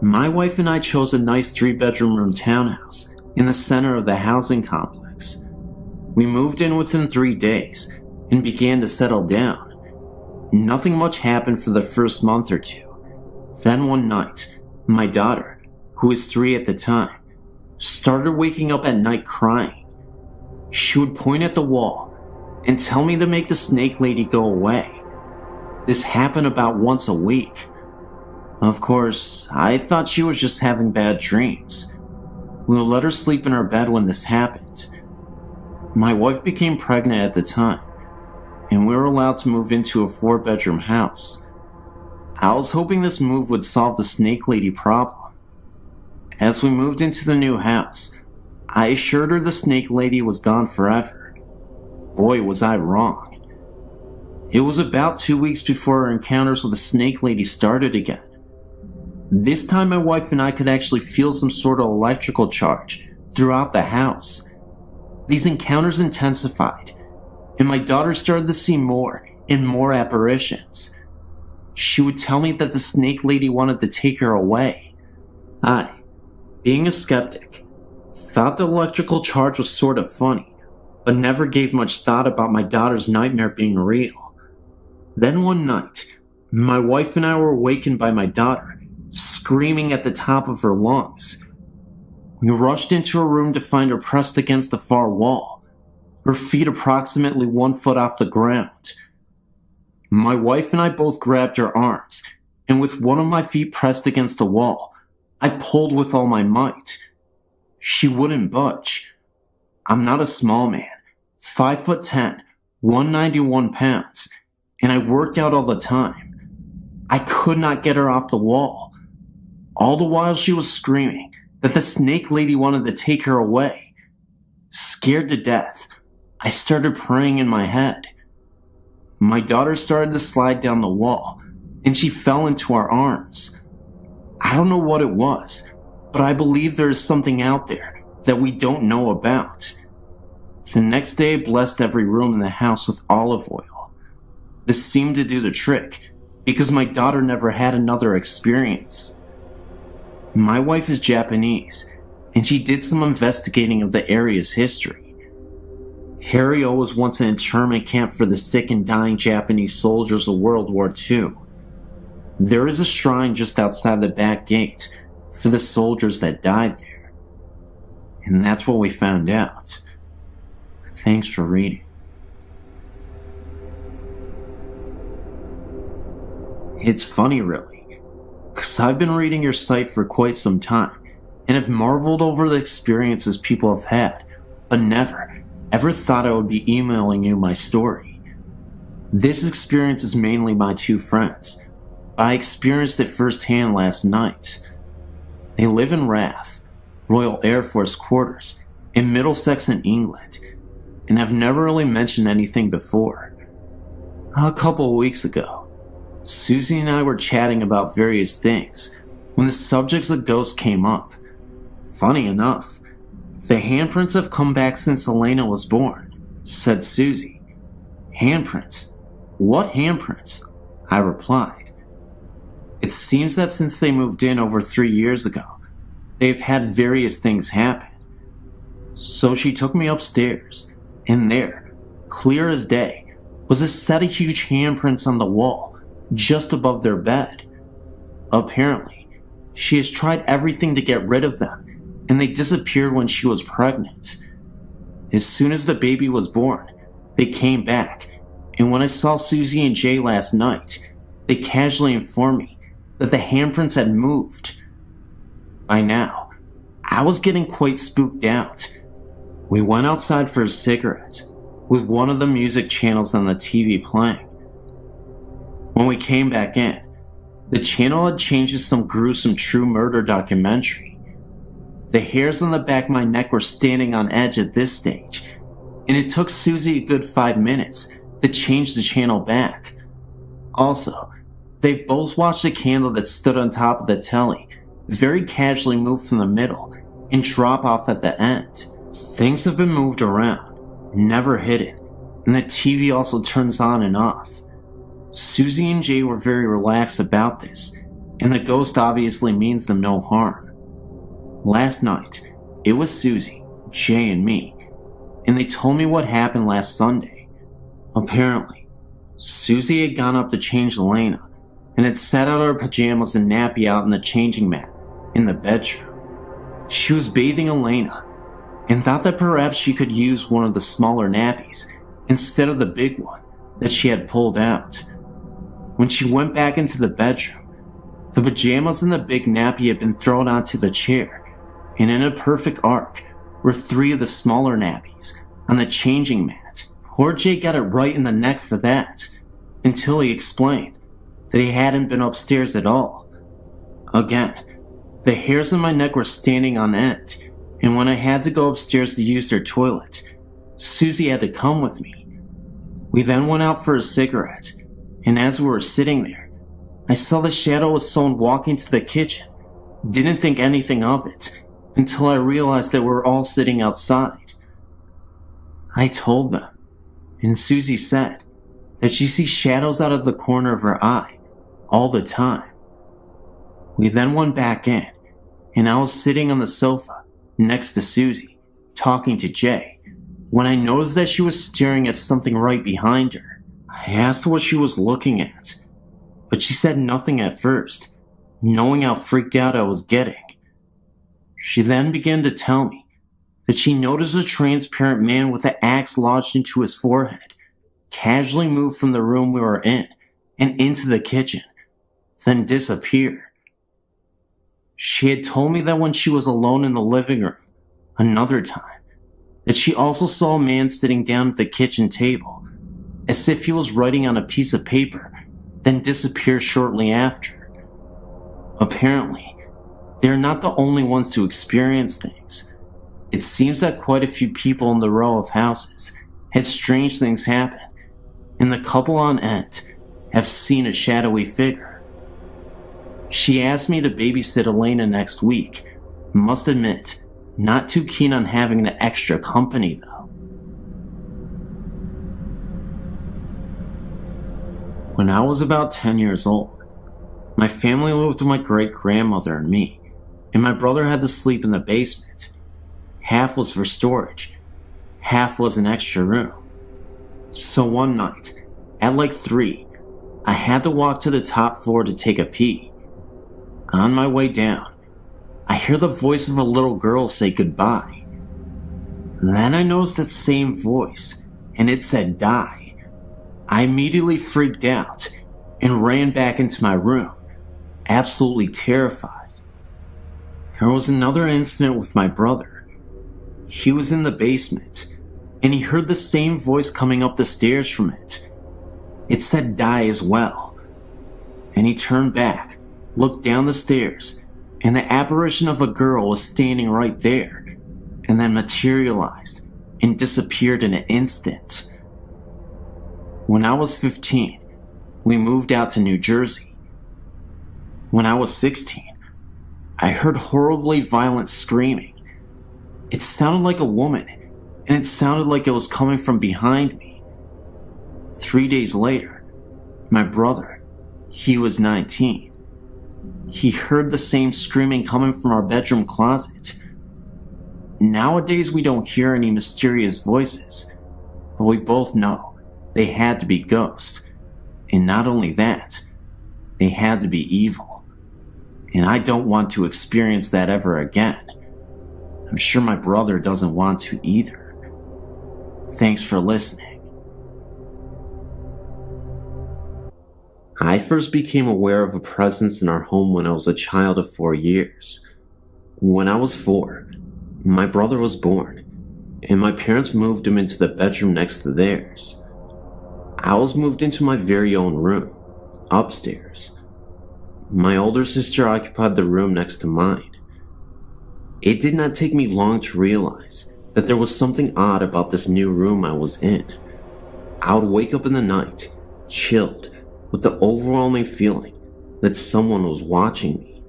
My wife and I chose a nice 3-bedroom room townhouse in the center of the housing complex. We moved in within 3 days and began to settle down. Nothing much happened for the first month or two. Then one night, my daughter, who was 3 at the time, started waking up at night crying. She would point at the wall and tell me to make the snake lady go away. This happened about once a week. Of course, I thought she was just having bad dreams. We let her sleep in her bed when this happened. My wife became pregnant at the time, and we were allowed to move into a 4-bedroom house. I was hoping this move would solve the snake lady problem. As we moved into the new house, I assured her the snake lady was gone forever. Boy, was I wrong. It was about 2 weeks before our encounters with the snake lady started again. This time my wife and I could actually feel some sort of electrical charge throughout the house. These encounters intensified, and my daughter started to see more and more apparitions. She would tell me that the snake lady wanted to take her away. I, being a skeptic, thought the electrical charge was sort of funny, but never gave much thought about my daughter's nightmare being real. Then one night, my wife and I were awakened by my daughter, screaming at the top of her lungs. We rushed into her room to find her pressed against the far wall, her feet approximately 1 foot off the ground. My wife and I both grabbed her arms, and with one of my feet pressed against the wall, I pulled with all my might. She wouldn't budge. I'm not a small man, 5'10", 191 pounds, and I worked out all the time. I could not get her off the wall. All the while she was screaming that the snake lady wanted to take her away. Scared to death, I started praying in my head. My daughter started to slide down the wall, and she fell into our arms. I don't know what it was, but I believe there is something out there that we don't know about. The next day I blessed every room in the house with olive oil. This seemed to do the trick, because my daughter never had another experience. My wife is Japanese, and she did some investigating of the area's history. Harrio was once an internment camp for the sick and dying Japanese soldiers of World War II. There is a shrine just outside the back gate for the soldiers that died there. And that's what we found out. Thanks for reading. It's funny, really, because I've been reading your site for quite some time and have marveled over the experiences people have had, but never, ever thought I would be emailing you my story. This experience is mainly my two friends, but I experienced it firsthand last night. They live in RAF, Royal Air Force Quarters, in Middlesex in England, and have never really mentioned anything before. A couple of weeks ago, Susie and I were chatting about various things when the subjects of ghosts came up. Funny enough, the handprints have come back since Elena was born, said Susie. Handprints? What handprints? I replied. It seems that since they moved in over 3 years ago, they've had various things happen. So she took me upstairs, and there, clear as day, was a set of huge handprints on the wall just above their bed. Apparently, she has tried everything to get rid of them, and they disappeared when she was pregnant. As soon as the baby was born, they came back, and when I saw Susie and Jay last night, they casually informed me that the handprints had moved. By now, I was getting quite spooked out. We went outside for a cigarette, with one of the music channels on the TV playing. When we came back in, the channel had changed to some gruesome true murder documentary. The hairs on the back of my neck were standing on edge at this stage, and it took Susie a good 5 minutes to change the channel back. Also, they've both watched a candle that stood on top of the telly very casually move from the middle and drop off at the end. Things have been moved around, never hidden, and the TV also turns on and off. Susie and Jay were very relaxed about this, and the ghost obviously means them no harm. Last night, it was Susie, Jay, and me, and they told me what happened last Sunday. Apparently, Susie had gone up to change Elena, and had set out her pajamas and nappy out in the changing mat in the bedroom. She was bathing Elena, and thought that perhaps she could use one of the smaller nappies instead of the big one that she had pulled out. When she went back into the bedroom, the pajamas and the big nappy had been thrown onto the chair, and in a perfect arc were 3 of the smaller nappies on the changing mat. Poor Jay got it right in the neck for that, until he explained that he hadn't been upstairs at all. Again, the hairs on my neck were standing on end, and when I had to go upstairs to use their toilet, Susie had to come with me. We then went out for a cigarette, and as we were sitting there, I saw the shadow of someone walking to the kitchen. Didn't think anything of it until I realized that we were all sitting outside. I told them, and Susie said that she sees shadows out of the corner of her eye all the time. We then went back in, and I was sitting on the sofa next to Susie, talking to Jay, when I noticed that she was staring at something right behind her. I asked what she was looking at, but she said nothing at first, knowing how freaked out I was getting. She then began to tell me that she noticed a transparent man with an axe lodged into his forehead casually move from the room we were in and into the kitchen, then disappear. She had told me that when she was alone in the living room, another time, that she also saw a man sitting down at the kitchen table, as if he was writing on a piece of paper, then disappear shortly after. Apparently, they are not the only ones to experience things. It seems that quite a few people in the row of houses had strange things happen, and the couple on end have seen a shadowy figure. She asked me to babysit Elena next week. Must admit, not too keen on having the extra company though. When I was about 10 years old, my family lived with my great-grandmother and me, and my brother had to sleep in the basement. Half was for storage, half was an extra room. So one night, at like 3, I had to walk to the top floor to take a pee. On my way down, I hear the voice of a little girl say goodbye. Then I noticed that same voice, and it said die. I immediately freaked out and ran back into my room, absolutely terrified. There was another incident with my brother. He was in the basement, and he heard the same voice coming up the stairs from it. It said die as well. And he turned back, looked down the stairs, and the apparition of a girl was standing right there, and then materialized and disappeared in an instant. When I was 15, we moved out to New Jersey. When I was 16, I heard horribly violent screaming. It sounded like a woman, and it sounded like it was coming from behind me. 3 days later, my brother, he was 19. He heard the same screaming coming from our bedroom closet. Nowadays we don't hear any mysterious voices, but we both know they had to be ghosts. And not only that, they had to be evil. And I don't want to experience that ever again. I'm sure my brother doesn't want to either. Thanks for listening. I first became aware of a presence in our home when I was a child of 4 years. When I was 4, my brother was born, and my parents moved him into the bedroom next to theirs. I was moved into my very own room, upstairs. My older sister occupied the room next to mine. It did not take me long to realize that there was something odd about this new room I was in. I would wake up in the night, chilled, with the overwhelming feeling that someone was watching me.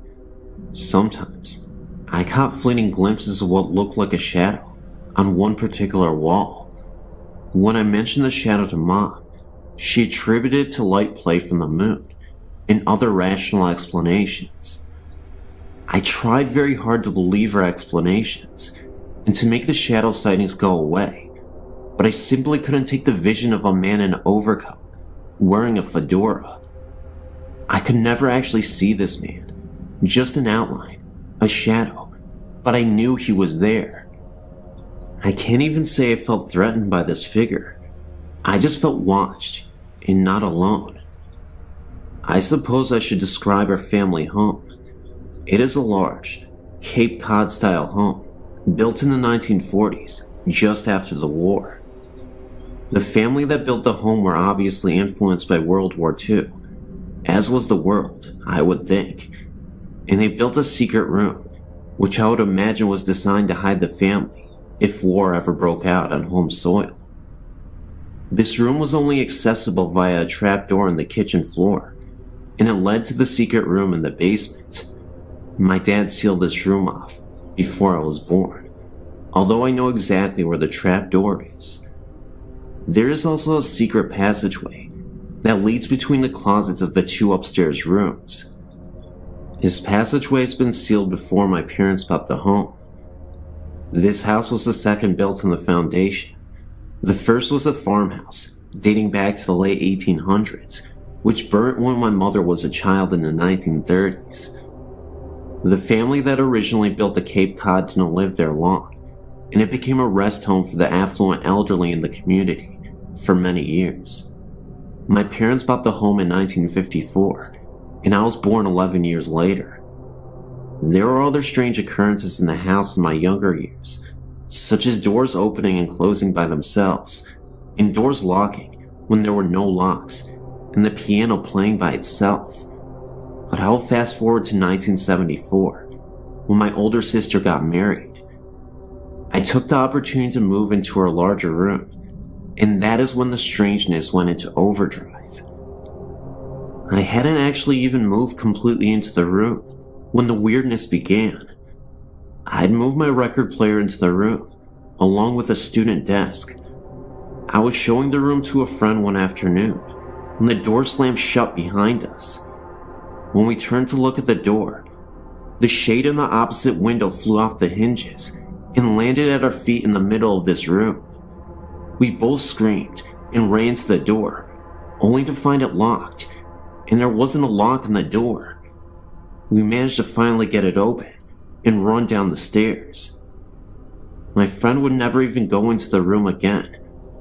Sometimes, I caught fleeting glimpses of what looked like a shadow on one particular wall. When I mentioned the shadow to Mom, she attributed it to light play from the moon and other rational explanations. I tried very hard to believe her explanations and to make the shadow sightings go away, but I simply couldn't take the vision of a man in an overcoat, wearing a fedora. I could never actually see this man, just an outline, a shadow, but I knew he was there. I can't even say I felt threatened by this figure. I just felt watched and not alone. I suppose I should describe our family home. It is a large, Cape Cod-style home, built in the 1940s, just after the war. The family that built the home were obviously influenced by World War II, as was the world, I would think, and they built a secret room, which I would imagine was designed to hide the family if war ever broke out on home soil. This room was only accessible via a trapdoor in the kitchen floor, and it led to the secret room in the basement. My dad sealed this room off before I was born, although I know exactly where the trapdoor is. There is also a secret passageway that leads between the closets of the 2 upstairs rooms. This passageway has been sealed before my parents bought the home. This house was the second built on the foundation. The first was a farmhouse, dating back to the late 1800s, which burnt when my mother was a child in the 1930s. The family that originally built the Cape Cod didn't live there long, and it became a rest home for the affluent elderly in the community for many years. My parents bought the home in 1954, and I was born 11 years later. There were other strange occurrences in the house in my younger years, such as doors opening and closing by themselves, and doors locking when there were no locks, and the piano playing by itself. But I will fast forward to 1974, when my older sister got married. I took the opportunity to move into her larger room, and that is when the strangeness went into overdrive. I hadn't actually even moved completely into the room when the weirdness began. I'd moved my record player into the room, along with a student desk. I was showing the room to a friend one afternoon when the door slammed shut behind us. When we turned to look at the door, The shade in the opposite window flew off the hinges and landed at our feet in the middle of this room. We both screamed and ran to the door, only to find it locked, and there wasn't a lock on the door. We managed to finally get it open and run down the stairs. My friend would never even go into the room again,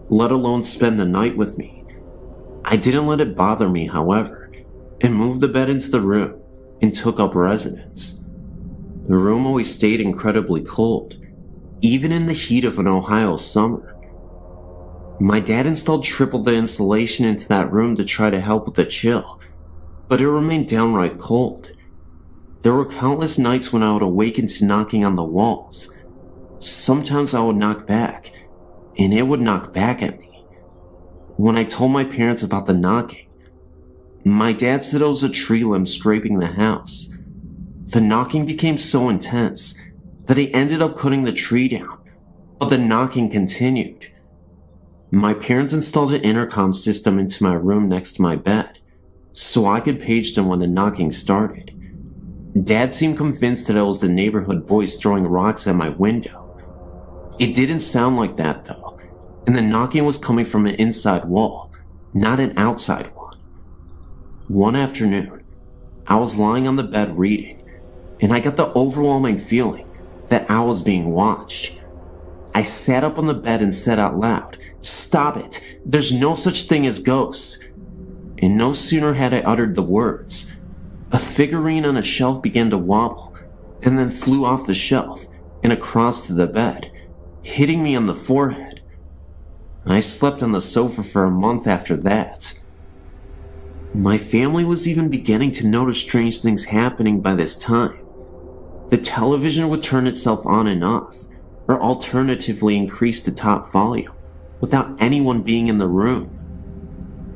let alone spend the night with me. I didn't let it bother me, however, and moved the bed into the room and took up residence. The room always stayed incredibly cold, even in the heat of an Ohio summer. My dad installed triple the insulation into that room to try to help with the chill, but it remained downright cold. There were countless nights when I would awaken to knocking on the walls. Sometimes I would knock back, and it would knock back at me. When I told my parents about the knocking, my dad said it was a tree limb scraping the house. The knocking became so intense that he ended up cutting the tree down, but the knocking continued. My parents installed an intercom system into my room next to my bed, so I could page them when the knocking started. Dad seemed convinced that it was the neighborhood boys throwing rocks at my window. It didn't sound like that though, and the knocking was coming from an inside wall, not an outside one. One afternoon, I was lying on the bed reading, and I got the overwhelming feeling that I was being watched. I sat up on the bed and said out loud, "Stop it, there's no such thing as ghosts." And no sooner had I uttered the words, a figurine on a shelf began to wobble, and then flew off the shelf and across to the bed, hitting me on the forehead. I slept on the sofa for a month after that. My family was even beginning to notice strange things happening by this time. The television would turn itself on and off, or alternatively increase the top volume, without anyone being in the room.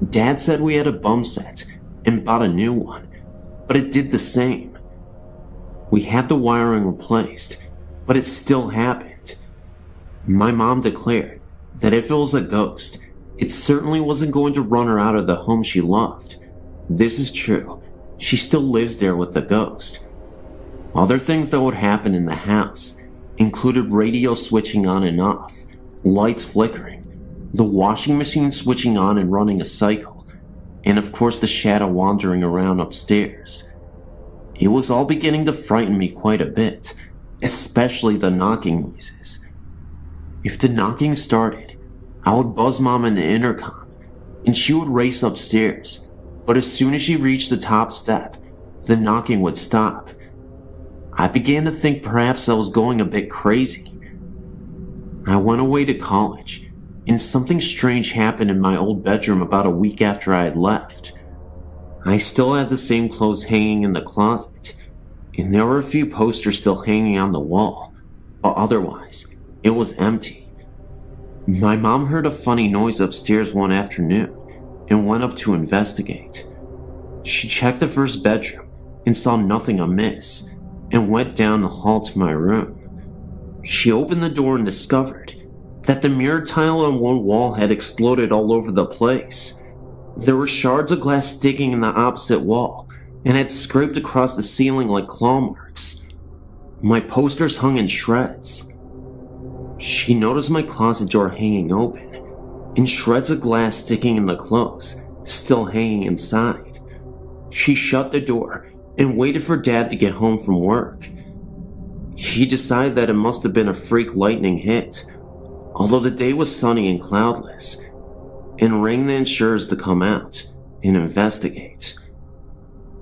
Dad said we had a bum set and bought a new one, but it did the same. We had the wiring replaced, but it still happened. My mom declared that if it was a ghost, it certainly wasn't going to run her out of the home she loved. This is true. She still lives there with the ghost. Other things that would happen in the house included radio switching on and off, lights flickering, the washing machine switching on and running a cycle, and of course the shadow wandering around upstairs. It was all beginning to frighten me quite a bit, especially the knocking noises. If the knocking started, I would buzz Mom in the intercom, and she would race upstairs, but as soon as she reached the top step, the knocking would stop. I began to think perhaps I was going a bit crazy. I went away to college, and something strange happened in my old bedroom about a week after I had left. I still had the same clothes hanging in the closet, and there were a few posters still hanging on the wall, but otherwise, it was empty. My mom heard a funny noise upstairs one afternoon and went up to investigate. She checked the first bedroom and saw nothing amiss and went down the hall to my room. She opened the door and discovered that the mirror tile on one wall had exploded all over the place. There were shards of glass sticking in the opposite wall and had scraped across the ceiling like claw marks. My posters hung in shreds. She noticed my closet door hanging open and shreds of glass sticking in the clothes, still hanging inside. She shut the door and waited for Dad to get home from work. He decided that it must have been a freak lightning hit, although the day was sunny and cloudless, and rang the insurers to come out and investigate.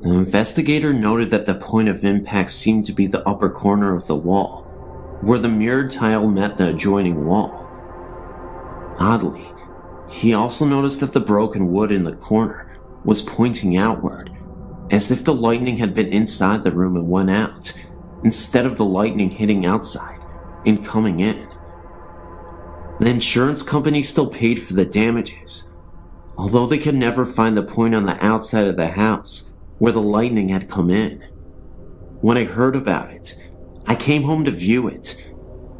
The investigator noted that the point of impact seemed to be the upper corner of the wall, where the mirrored tile met the adjoining wall. Oddly, he also noticed that the broken wood in the corner was pointing outward, as if the lightning had been inside the room and went out, instead of the lightning hitting outside and coming in. The insurance company still paid for the damages, although they could never find the point on the outside of the house where the lightning had come in. When I heard about it, I came home to view it,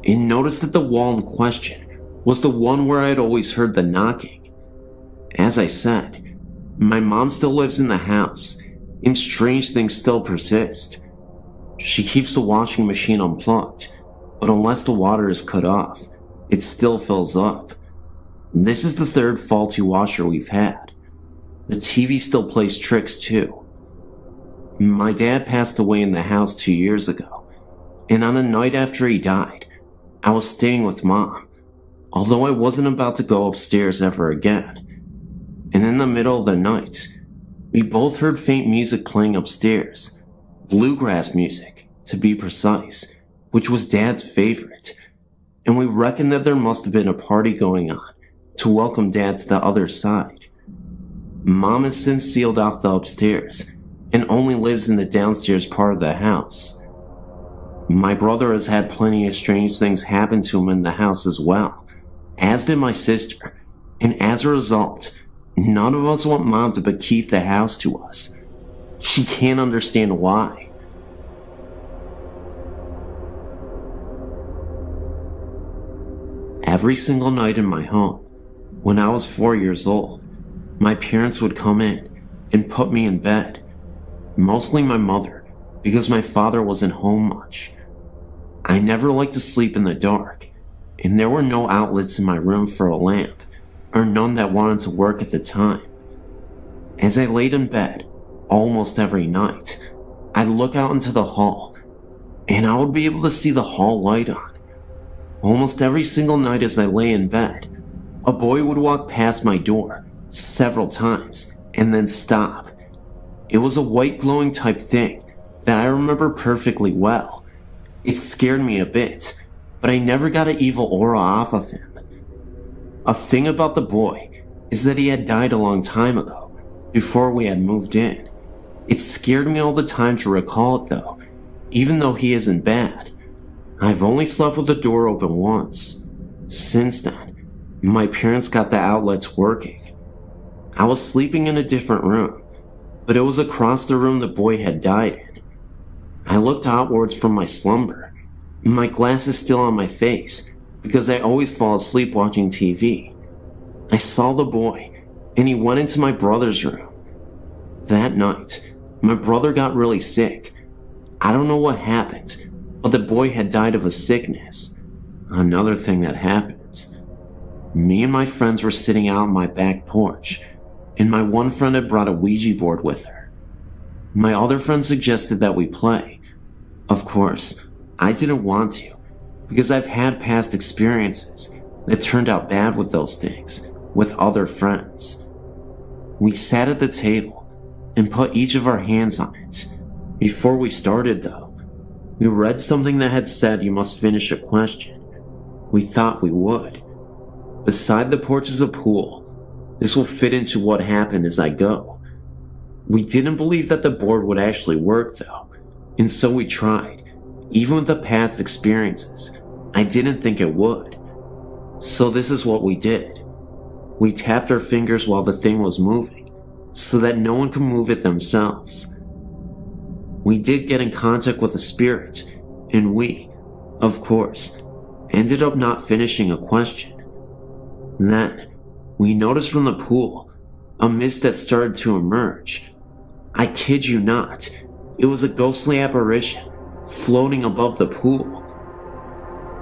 and noticed that the wall in question was the one where I had always heard the knocking. As I said, my mom still lives in the house, and strange things still persist. She keeps the washing machine unplugged, but unless the water is cut off, it still fills up. This is the third faulty washer we've had. The TV still plays tricks too. My dad passed away in the house 2 years ago, and on the night after he died, I was staying with Mom, although I wasn't about to go upstairs ever again. And in the middle of the night, we both heard faint music playing upstairs, bluegrass music, to be precise, which was Dad's favorite, and we reckoned that there must have been a party going on to welcome Dad to the other side. Mom has since sealed off the upstairs and only lives in the downstairs part of the house. My brother has had plenty of strange things happen to him in the house as well, as did my sister, and as a result, none of us want Mom to bequeath the house to us. She can't understand why. Every single night in my home, when I was 4 years old, my parents would come in and put me in bed. Mostly my mother, because my father wasn't home much. I never liked to sleep in the dark, and there were no outlets in my room for a lamp, or none that wanted to work at the time. As I laid in bed, almost every night, I'd look out into the hall, and I would be able to see the hall light on. Almost every single night as I lay in bed, a boy would walk past my door several times and then stop. It was a white glowing type thing that I remember perfectly well. It scared me a bit, but I never got an evil aura off of him. A thing about the boy is that he had died a long time ago, before we had moved in. It scared me all the time to recall it though, even though he isn't bad. I've only slept with the door open once. Since then, my parents got the outlets working. I was sleeping in a different room, but it was across the room the boy had died in. I looked outwards from my slumber. My glasses still on my face, because I always fall asleep watching TV. I saw the boy, and he went into my brother's room. That night, my brother got really sick. I don't know what happened, but the boy had died of a sickness. Another thing that happened. Me and my friends were sitting out on my back porch, and my one friend had brought a Ouija board with her. My other friend suggested that we play. Of course, I didn't want to, because I've had past experiences that turned out bad with those things, with other friends. We sat at the table and put each of our hands on it. Before we started though, we read something that had said you must finish a question. We thought we would. Beside the porch is a pool. This will fit into what happened as I go. We didn't believe that the board would actually work though, and so we tried. Even with the past experiences, I didn't think it would. So this is what we did. We tapped our fingers while the thing was moving, so that no one could move it themselves. We did get in contact with a spirit, and we, of course, ended up not finishing a question. Then, we noticed from the pool a mist that started to emerge. I kid you not, it was a ghostly apparition floating above the pool.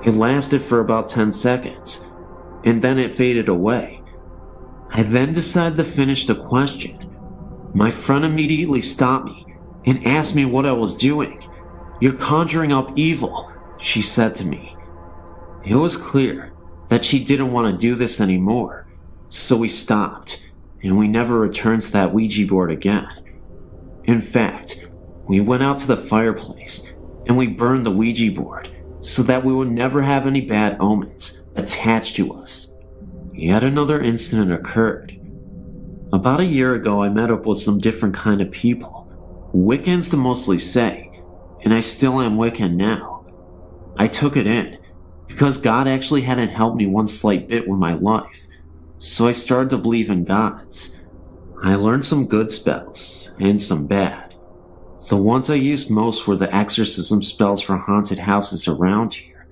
It lasted for about 10 seconds, and then it faded away. I then decided to finish the question. My friend immediately stopped me and asked me what I was doing. "You're conjuring up evil," she said to me. It was clear that she didn't want to do this anymore, so we stopped, and we never returned to that Ouija board again. In fact, we went out to the fireplace and we burned the Ouija board so that we would never have any bad omens attached to us. Yet another incident occurred. About a year ago, I met up with some different kind of people. Wiccans to mostly say, and I still am Wiccan now. I took it in, because God actually hadn't helped me one slight bit with my life, so I started to believe in gods. I learned some good spells, and some bad. The ones I used most were the exorcism spells for haunted houses around here.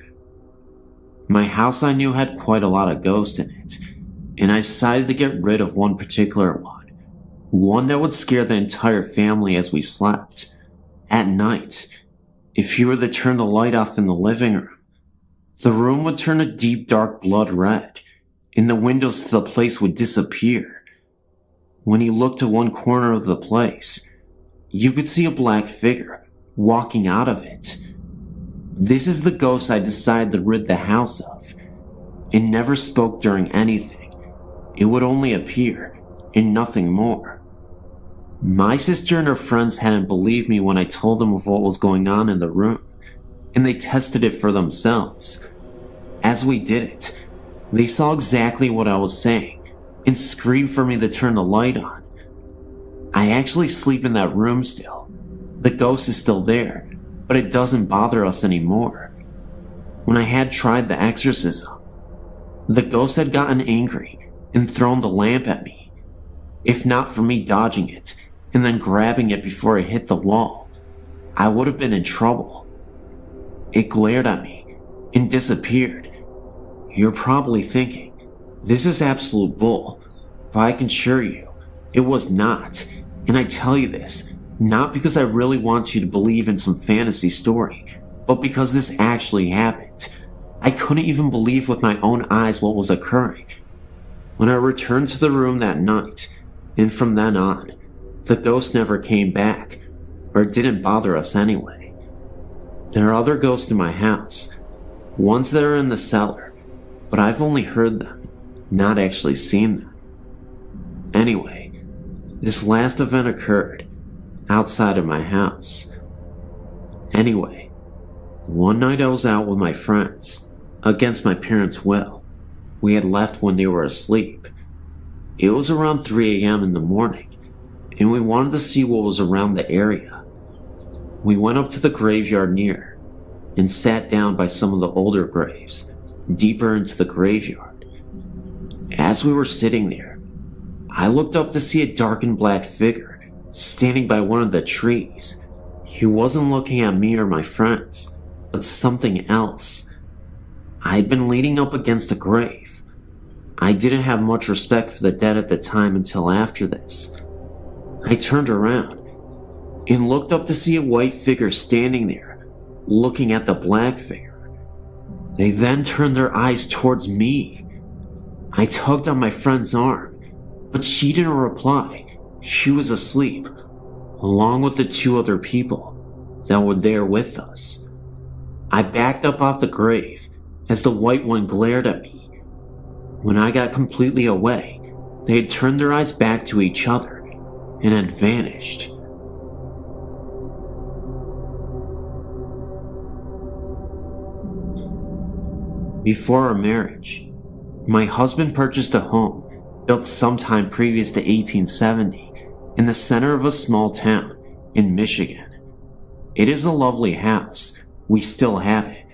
My house I knew had quite a lot of ghosts in it, and I decided to get rid of one particular one that would scare the entire family as we slept. At night, if you were to turn the light off in the living room, the room would turn a deep dark blood red, and the windows to the place would disappear. When you looked to one corner of the place, you could see a black figure walking out of it. This is the ghost I decided to rid the house of. It never spoke during anything. It would only appear, and nothing more. My sister and her friends hadn't believed me when I told them of what was going on in the room, and they tested it for themselves. As we did it, they saw exactly what I was saying, and screamed for me to turn the light on. I actually sleep in that room still. The ghost is still there, but it doesn't bother us anymore. When I had tried the exorcism, the ghost had gotten angry and thrown the lamp at me. If not for me dodging it and then grabbing it before it hit the wall, I would have been in trouble. It glared at me and disappeared. You're probably thinking, this is absolute bull, but I can assure you, it was not. And I tell you this, not because I really want you to believe in some fantasy story, but because this actually happened. I couldn't even believe with my own eyes what was occurring. When I returned to the room that night, and from then on, the ghost never came back, or didn't bother us anyway. There are other ghosts in my house, ones that are in the cellar, but I've only heard them, not actually seen them. Anyway, this last event occurred outside of my house. Anyway, one night I was out with my friends, against my parents' will. We had left when they were asleep. It was around 3 a.m. in the morning, and we wanted to see what was around the area. We went up to the graveyard near, and sat down by some of the older graves, deeper into the graveyard. As we were sitting there, I looked up to see a darkened black figure standing by one of the trees. He wasn't looking at me or my friends, but something else. I had been leaning up against a grave. I didn't have much respect for the dead at the time until after this. I turned around and looked up to see a white figure standing there, looking at the black figure. They then turned their eyes towards me. I tugged on my friend's arm, but she didn't reply. She was asleep, along with the 2 other people that were there with us. I backed up off the grave as the white one glared at me. When I got completely away, they had turned their eyes back to each other and had vanished. Before our marriage, my husband purchased a home built sometime previous to 1870 in the center of a small town in Michigan. It is a lovely house, we still have it,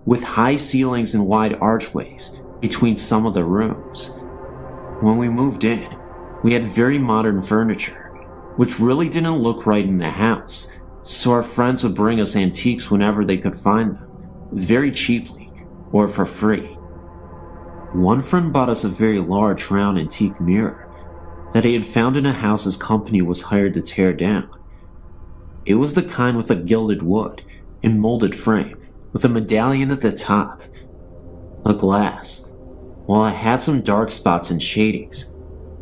with high ceilings and wide archways between some of the rooms. When we moved in, we had very modern furniture, which really didn't look right in the house, so our friends would bring us antiques whenever they could find them, very cheaply or for free. One friend bought us a very large round antique mirror that he had found in a house his company was hired to tear down. It was the kind with a gilded wood and molded frame with a medallion at the top. The glass, while it had some dark spots and shadings,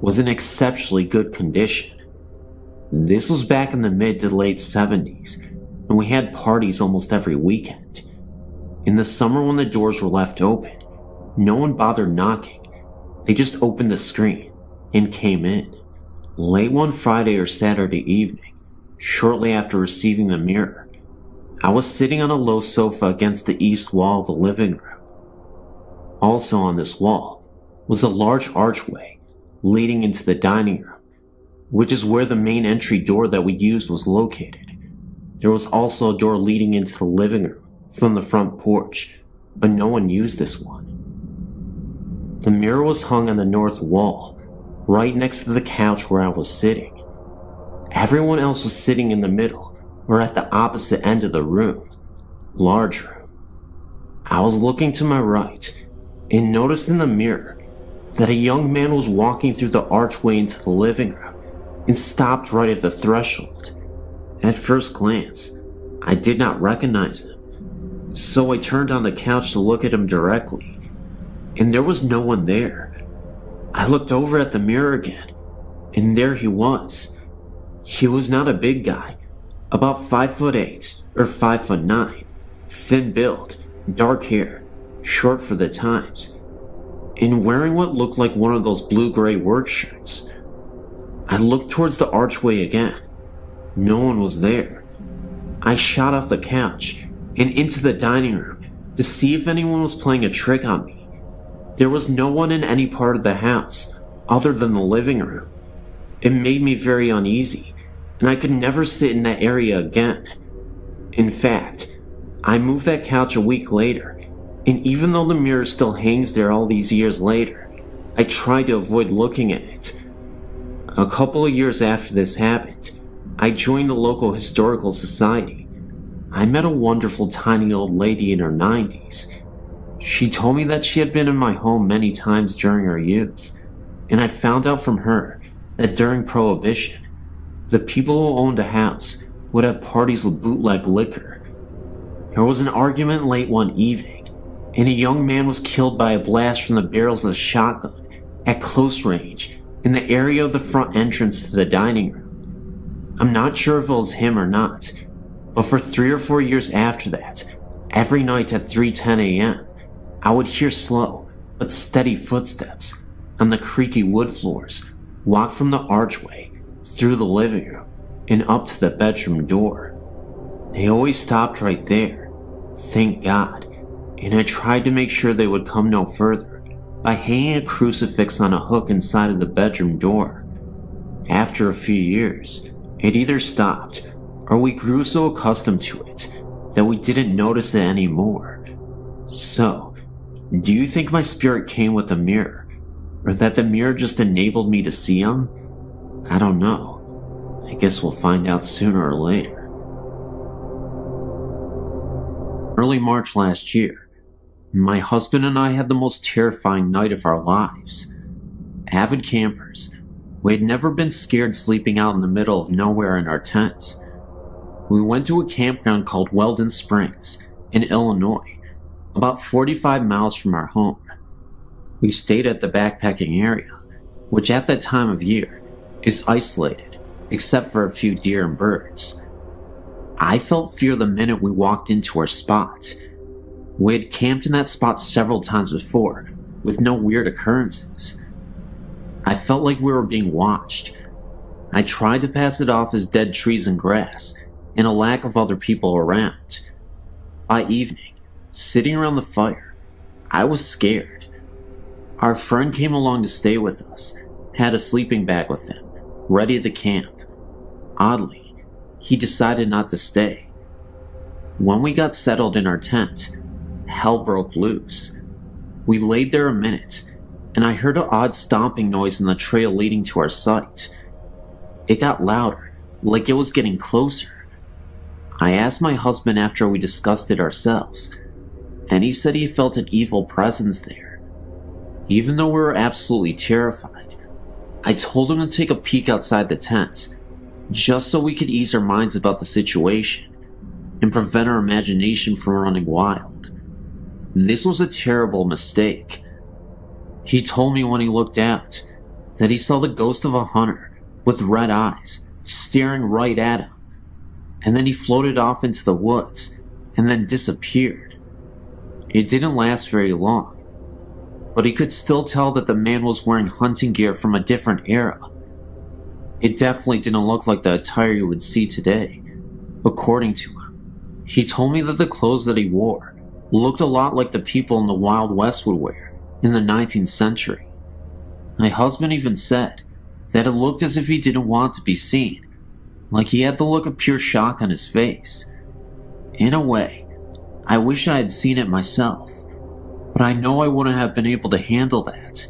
was in exceptionally good condition. This was back in the mid to late 70s, and we had parties almost every weekend. In the summer when the doors were left open, no one bothered knocking. They just opened the screen and came in. Late one Friday or Saturday evening, shortly after receiving the mirror, I was sitting on a low sofa against the east wall of the living room. Also on this wall was a large archway leading into the dining room, which is where the main entry door that we used was located. There was also a door leading into the living room from the front porch, but no one used this one. The mirror was hung on the north wall, right next to the couch where I was sitting. Everyone else was sitting in the middle, or at the opposite end of the room, large room. I was looking to my right, and noticed in the mirror that a young man was walking through the archway into the living room, and stopped right at the threshold. At first glance, I did not recognize him, so I turned on the couch to look at him directly, and there was no one there. I looked over at the mirror again, and there he was. He was not a big guy, about 5'8" or 5'9", thin build, dark hair, short for the times, and wearing what looked like one of those blue-gray work shirts. I looked towards the archway again. No one was there. I shot off the couch and into the dining room to see if anyone was playing a trick on me. There was no one in any part of the house other than the living room. It made me very uneasy, and I could never sit in that area again. In fact, I moved that couch a week later, and even though the mirror still hangs there all these years later, I tried to avoid looking at it. A couple of years after this happened, I joined the local historical society. I met a wonderful tiny old lady in her 90s. She told me that she had been in my home many times during her youth, and I found out from her that during Prohibition, the people who owned a house would have parties with bootleg liquor. There was an argument late one evening, and a young man was killed by a blast from the barrels of the shotgun at close range in the area of the front entrance to the dining room. I'm not sure if it was him or not, but for 3 or 4 years after that, every night at 3:10 a.m., I would hear slow but steady footsteps on the creaky wood floors walk from the archway through the living room and up to the bedroom door. They always stopped right there, thank God, and I tried to make sure they would come no further by hanging a crucifix on a hook inside of the bedroom door. After a few years, it either stopped or we grew so accustomed to it that we didn't notice it anymore. So, do you think my spirit came with a mirror, or that the mirror just enabled me to see him? I don't know. I guess we'll find out sooner or later. Early March last year, my husband and I had the most terrifying night of our lives. Avid campers, we had never been scared sleeping out in the middle of nowhere in our tent. We went to a campground called Weldon Springs in Illinois, about 45 miles from our home. We stayed at the backpacking area, which at that time of year is isolated except for a few deer and birds. I felt fear the minute we walked into our spot. We had camped in that spot several times before, with no weird occurrences. I felt like we were being watched. I tried to pass it off as dead trees and grass, and a lack of other people around. By evening, sitting around the fire, I was scared. Our friend came along to stay with us, had a sleeping bag with him, ready to camp. Oddly, he decided not to stay. When we got settled in our tent, hell broke loose. We laid there a minute, and I heard an odd stomping noise in the trail leading to our site. It got louder, like it was getting closer. I asked my husband after we discussed it ourselves, and he said he felt an evil presence there. Even though we were absolutely terrified, I told him to take a peek outside the tent, just so we could ease our minds about the situation and prevent our imagination from running wild. This was a terrible mistake. He told me when he looked out that he saw the ghost of a hunter with red eyes staring right at him, and then he floated off into the woods and then disappeared. It didn't last very long, but he could still tell that the man was wearing hunting gear from a different era. It definitely didn't look like the attire you would see today, according to him. He told me that the clothes that he wore looked a lot like the people in the Wild West would wear in the 19th century. My husband even said that it looked as if he didn't want to be seen, like he had the look of pure shock on his face. In a way, I wish I had seen it myself, but I know I wouldn't have been able to handle that.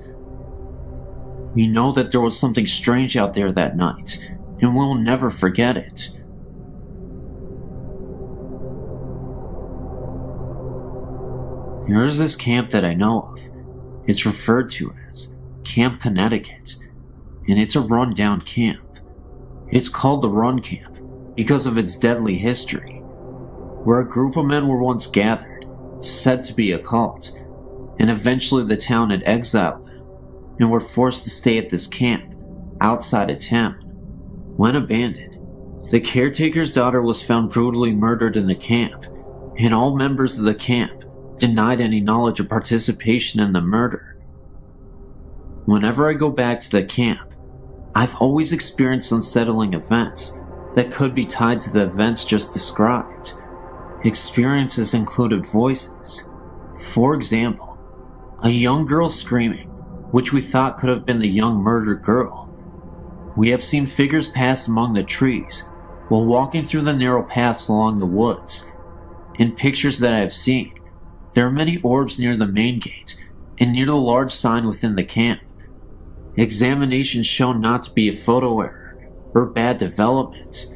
We know that there was something strange out there that night, and we'll never forget it. There's this camp that I know of. It's referred to as Camp Connecticut, and it's a run-down camp. It's called the Run Camp because of its deadly history. where a group of men were once gathered, said to be a cult, and eventually the town had exiled them and were forced to stay at this camp outside of town. When abandoned, the caretaker's daughter was found brutally murdered in the camp, and all members of the camp denied any knowledge or participation in the murder. Whenever I go back to the camp, I've always experienced unsettling events that could be tied to the events just described. Experiences included voices. For example, a young girl screaming, which we thought could have been the young murdered girl. We have seen figures pass among the trees while walking through the narrow paths along the woods. In pictures that I have seen, there are many orbs near the main gate and near the large sign within the camp. Examinations shown not to be a photo error or bad development.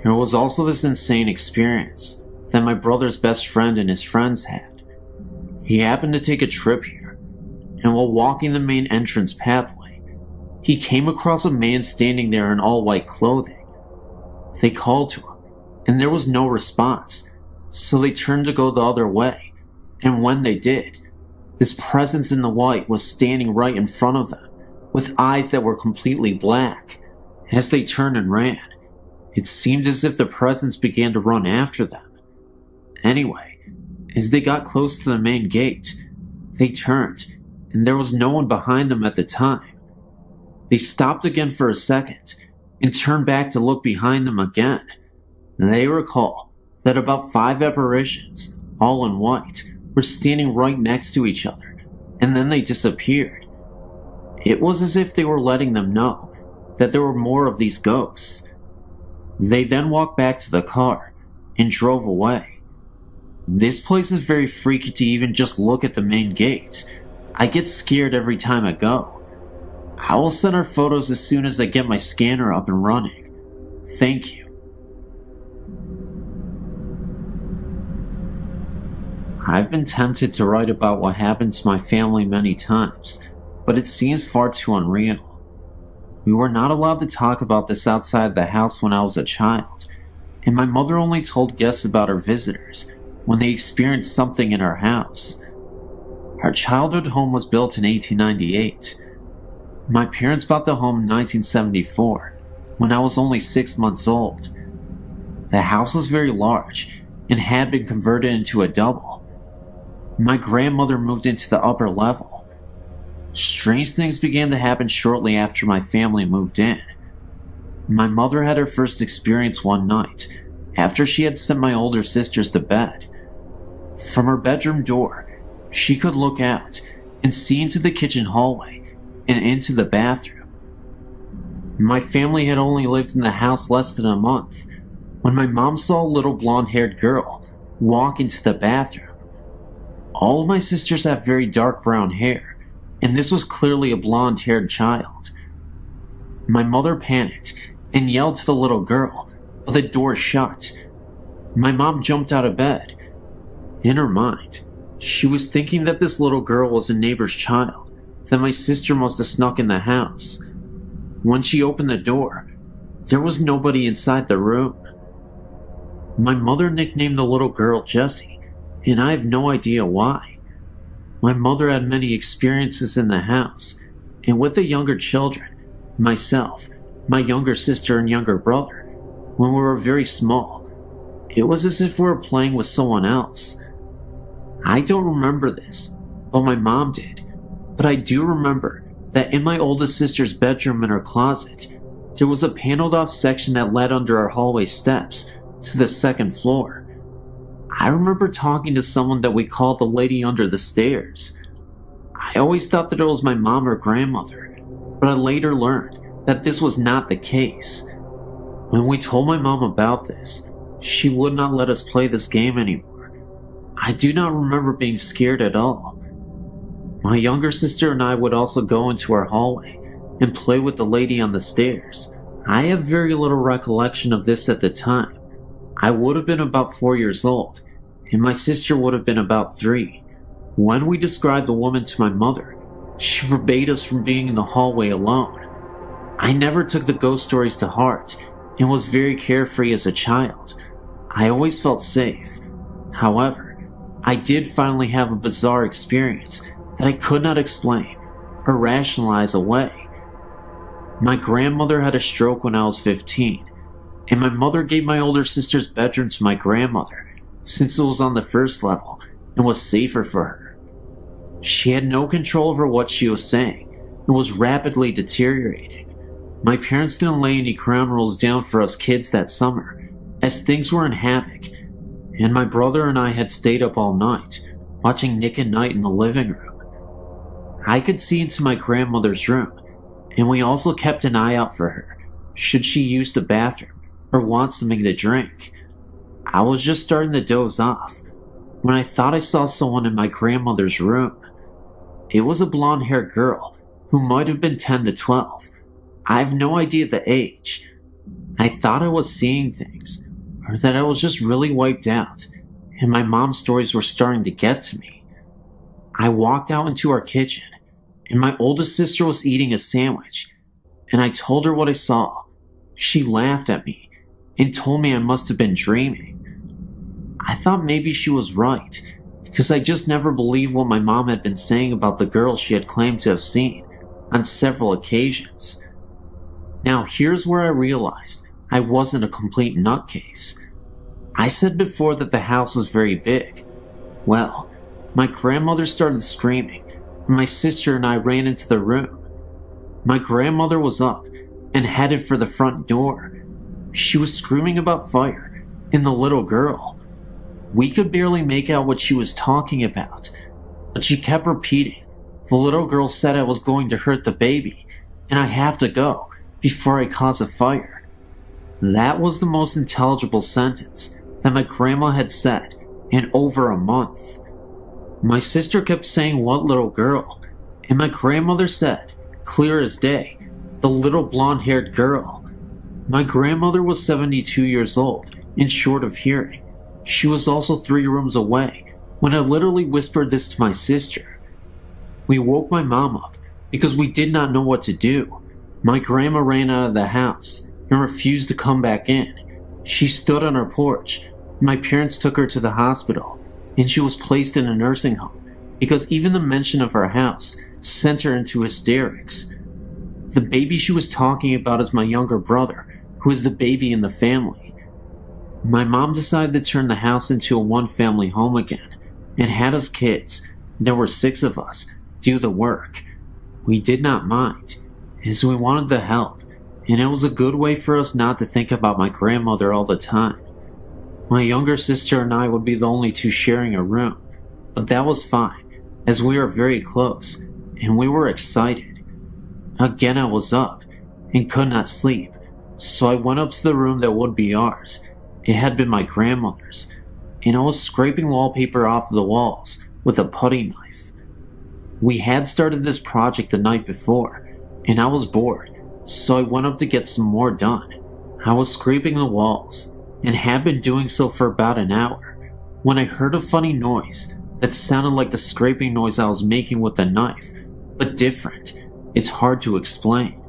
There was also this insane experience that my brother's best friend and his friends had. He happened to take a trip here, and while walking the main entrance pathway, he came across a man standing there in all white clothing. They called to him, and there was no response, so they turned to go the other way, and when they did, this presence in the white was standing right in front of them, with eyes that were completely black. As they turned and ran, it seemed as if the presence began to run after them. Anyway, as they got close to the main gate, they turned, and there was no one behind them at the time. They stopped again for a second, and turned back to look behind them again. They recall that about 5 apparitions, all in white, were standing right next to each other, and then they disappeared. It was as if they were letting them know that there were more of these ghosts. They then walked back to the car and drove away. This place is very freaky to even just look at the main gate. I get scared every time I go. I will send our photos as soon as I get my scanner up and running. Thank you. I've been tempted to write about what happened to my family many times, but it seems far too unreal. We were not allowed to talk about this outside the house when I was a child, and my mother only told guests about her visitors when they experienced something in our house. Our childhood home was built in 1898. My parents bought the home in 1974, when I was only 6 months old. The house was very large and had been converted into a double. My grandmother moved into the upper level. Strange things began to happen shortly after my family moved in. My mother had her first experience one night after she had sent my older sisters to bed. From her bedroom door, she could look out and see into the kitchen hallway and into the bathroom. My family had only lived in the house less than a month when my mom saw a little blonde-haired girl walk into the bathroom. All of my sisters have very dark brown hair, and this was clearly a blonde-haired child. My mother panicked and yelled to the little girl, but the door shut. My mom jumped out of bed. In her mind, she was thinking that this little girl was a neighbor's child, that my sister must have snuck in the house. When she opened the door, there was nobody inside the room. My mother nicknamed the little girl Jessie, and I have no idea why. My mother had many experiences in the house, and with the younger children, myself, my younger sister and younger brother, when we were very small, it was as if we were playing with someone else. I don't remember this, but my mom did. But I do remember that in my oldest sister's bedroom in her closet, there was a paneled off section that led under our hallway steps to the second floor. I remember talking to someone that we called the lady under the stairs. I always thought that it was my mom or grandmother, but I later learned that this was not the case. When we told my mom about this, she would not let us play this game anymore. I do not remember being scared at all. My younger sister and I would also go into our hallway and play with the lady on the stairs. I have very little recollection of this at the time. I would have been about 4 years old, and my sister would have been about 3. When we described the woman to my mother, she forbade us from being in the hallway alone. I never took the ghost stories to heart and was very carefree as a child. I always felt safe, However, I did finally have a bizarre experience that I could not explain or rationalize away. My grandmother had a stroke when I was 15, and my mother gave my older sister's bedroom to my grandmother since it was on the first level and was safer for her. She had no control over what she was saying and was rapidly deteriorating. My parents didn't lay any ground rules down for us kids that summer, as things were in havoc, and my brother and I had stayed up all night, watching Nick at Night in the living room. I could see into my grandmother's room, and we also kept an eye out for her, should she use the bathroom or want something to drink. I was just starting to doze off when I thought I saw someone in my grandmother's room. It was a blonde-haired girl who might have been 10 to 12. I have no idea the age. I thought I was seeing things, or that I was just really wiped out, and my mom's stories were starting to get to me. I walked out into our kitchen, and my oldest sister was eating a sandwich, and I told her what I saw. She laughed at me and told me I must have been dreaming. I thought maybe she was right, because I just never believed what my mom had been saying about the girl she had claimed to have seen on several occasions. Now here's where I realized I wasn't a complete nutcase. I said before that the house was very big. Well, my grandmother started screaming, and my sister and I ran into the room. My grandmother was up and headed for the front door. She was screaming about fire and the little girl. We could barely make out what she was talking about, but she kept repeating, "The little girl said I was going to hurt the baby, and I have to go before I cause a fire." That was the most intelligible sentence that my grandma had said in over a month. My sister kept saying, "What little girl?" and my grandmother said, clear as day, "The little blonde-haired girl." My grandmother was 72 years old and short of hearing. She was also 3 rooms away when I literally whispered this to my sister. We woke my mom up because we did not know what to do. My grandma ran out of the house and refused to come back in. She stood on her porch. My parents took her to the hospital, and she was placed in a nursing home because even the mention of her house sent her into hysterics. The baby she was talking about is my younger brother, who is the baby in the family. My mom decided to turn the house into a one-family home again and had us kids, there were 6 of us, do the work. We did not mind, as we wanted the help, and it was a good way for us not to think about my grandmother all the time. My younger sister and I would be the only 2 sharing a room, but that was fine, as we were very close, and we were excited. Again, I was up and could not sleep, so I went up to the room that would be ours. It had been my grandmother's, and I was scraping wallpaper off the walls with a putty knife. We had started this project the night before, and I was bored, so I went up to get some more done. I was scraping the walls, and had been doing so for about an hour, when I heard a funny noise that sounded like the scraping noise I was making with the knife, but different. It's hard to explain.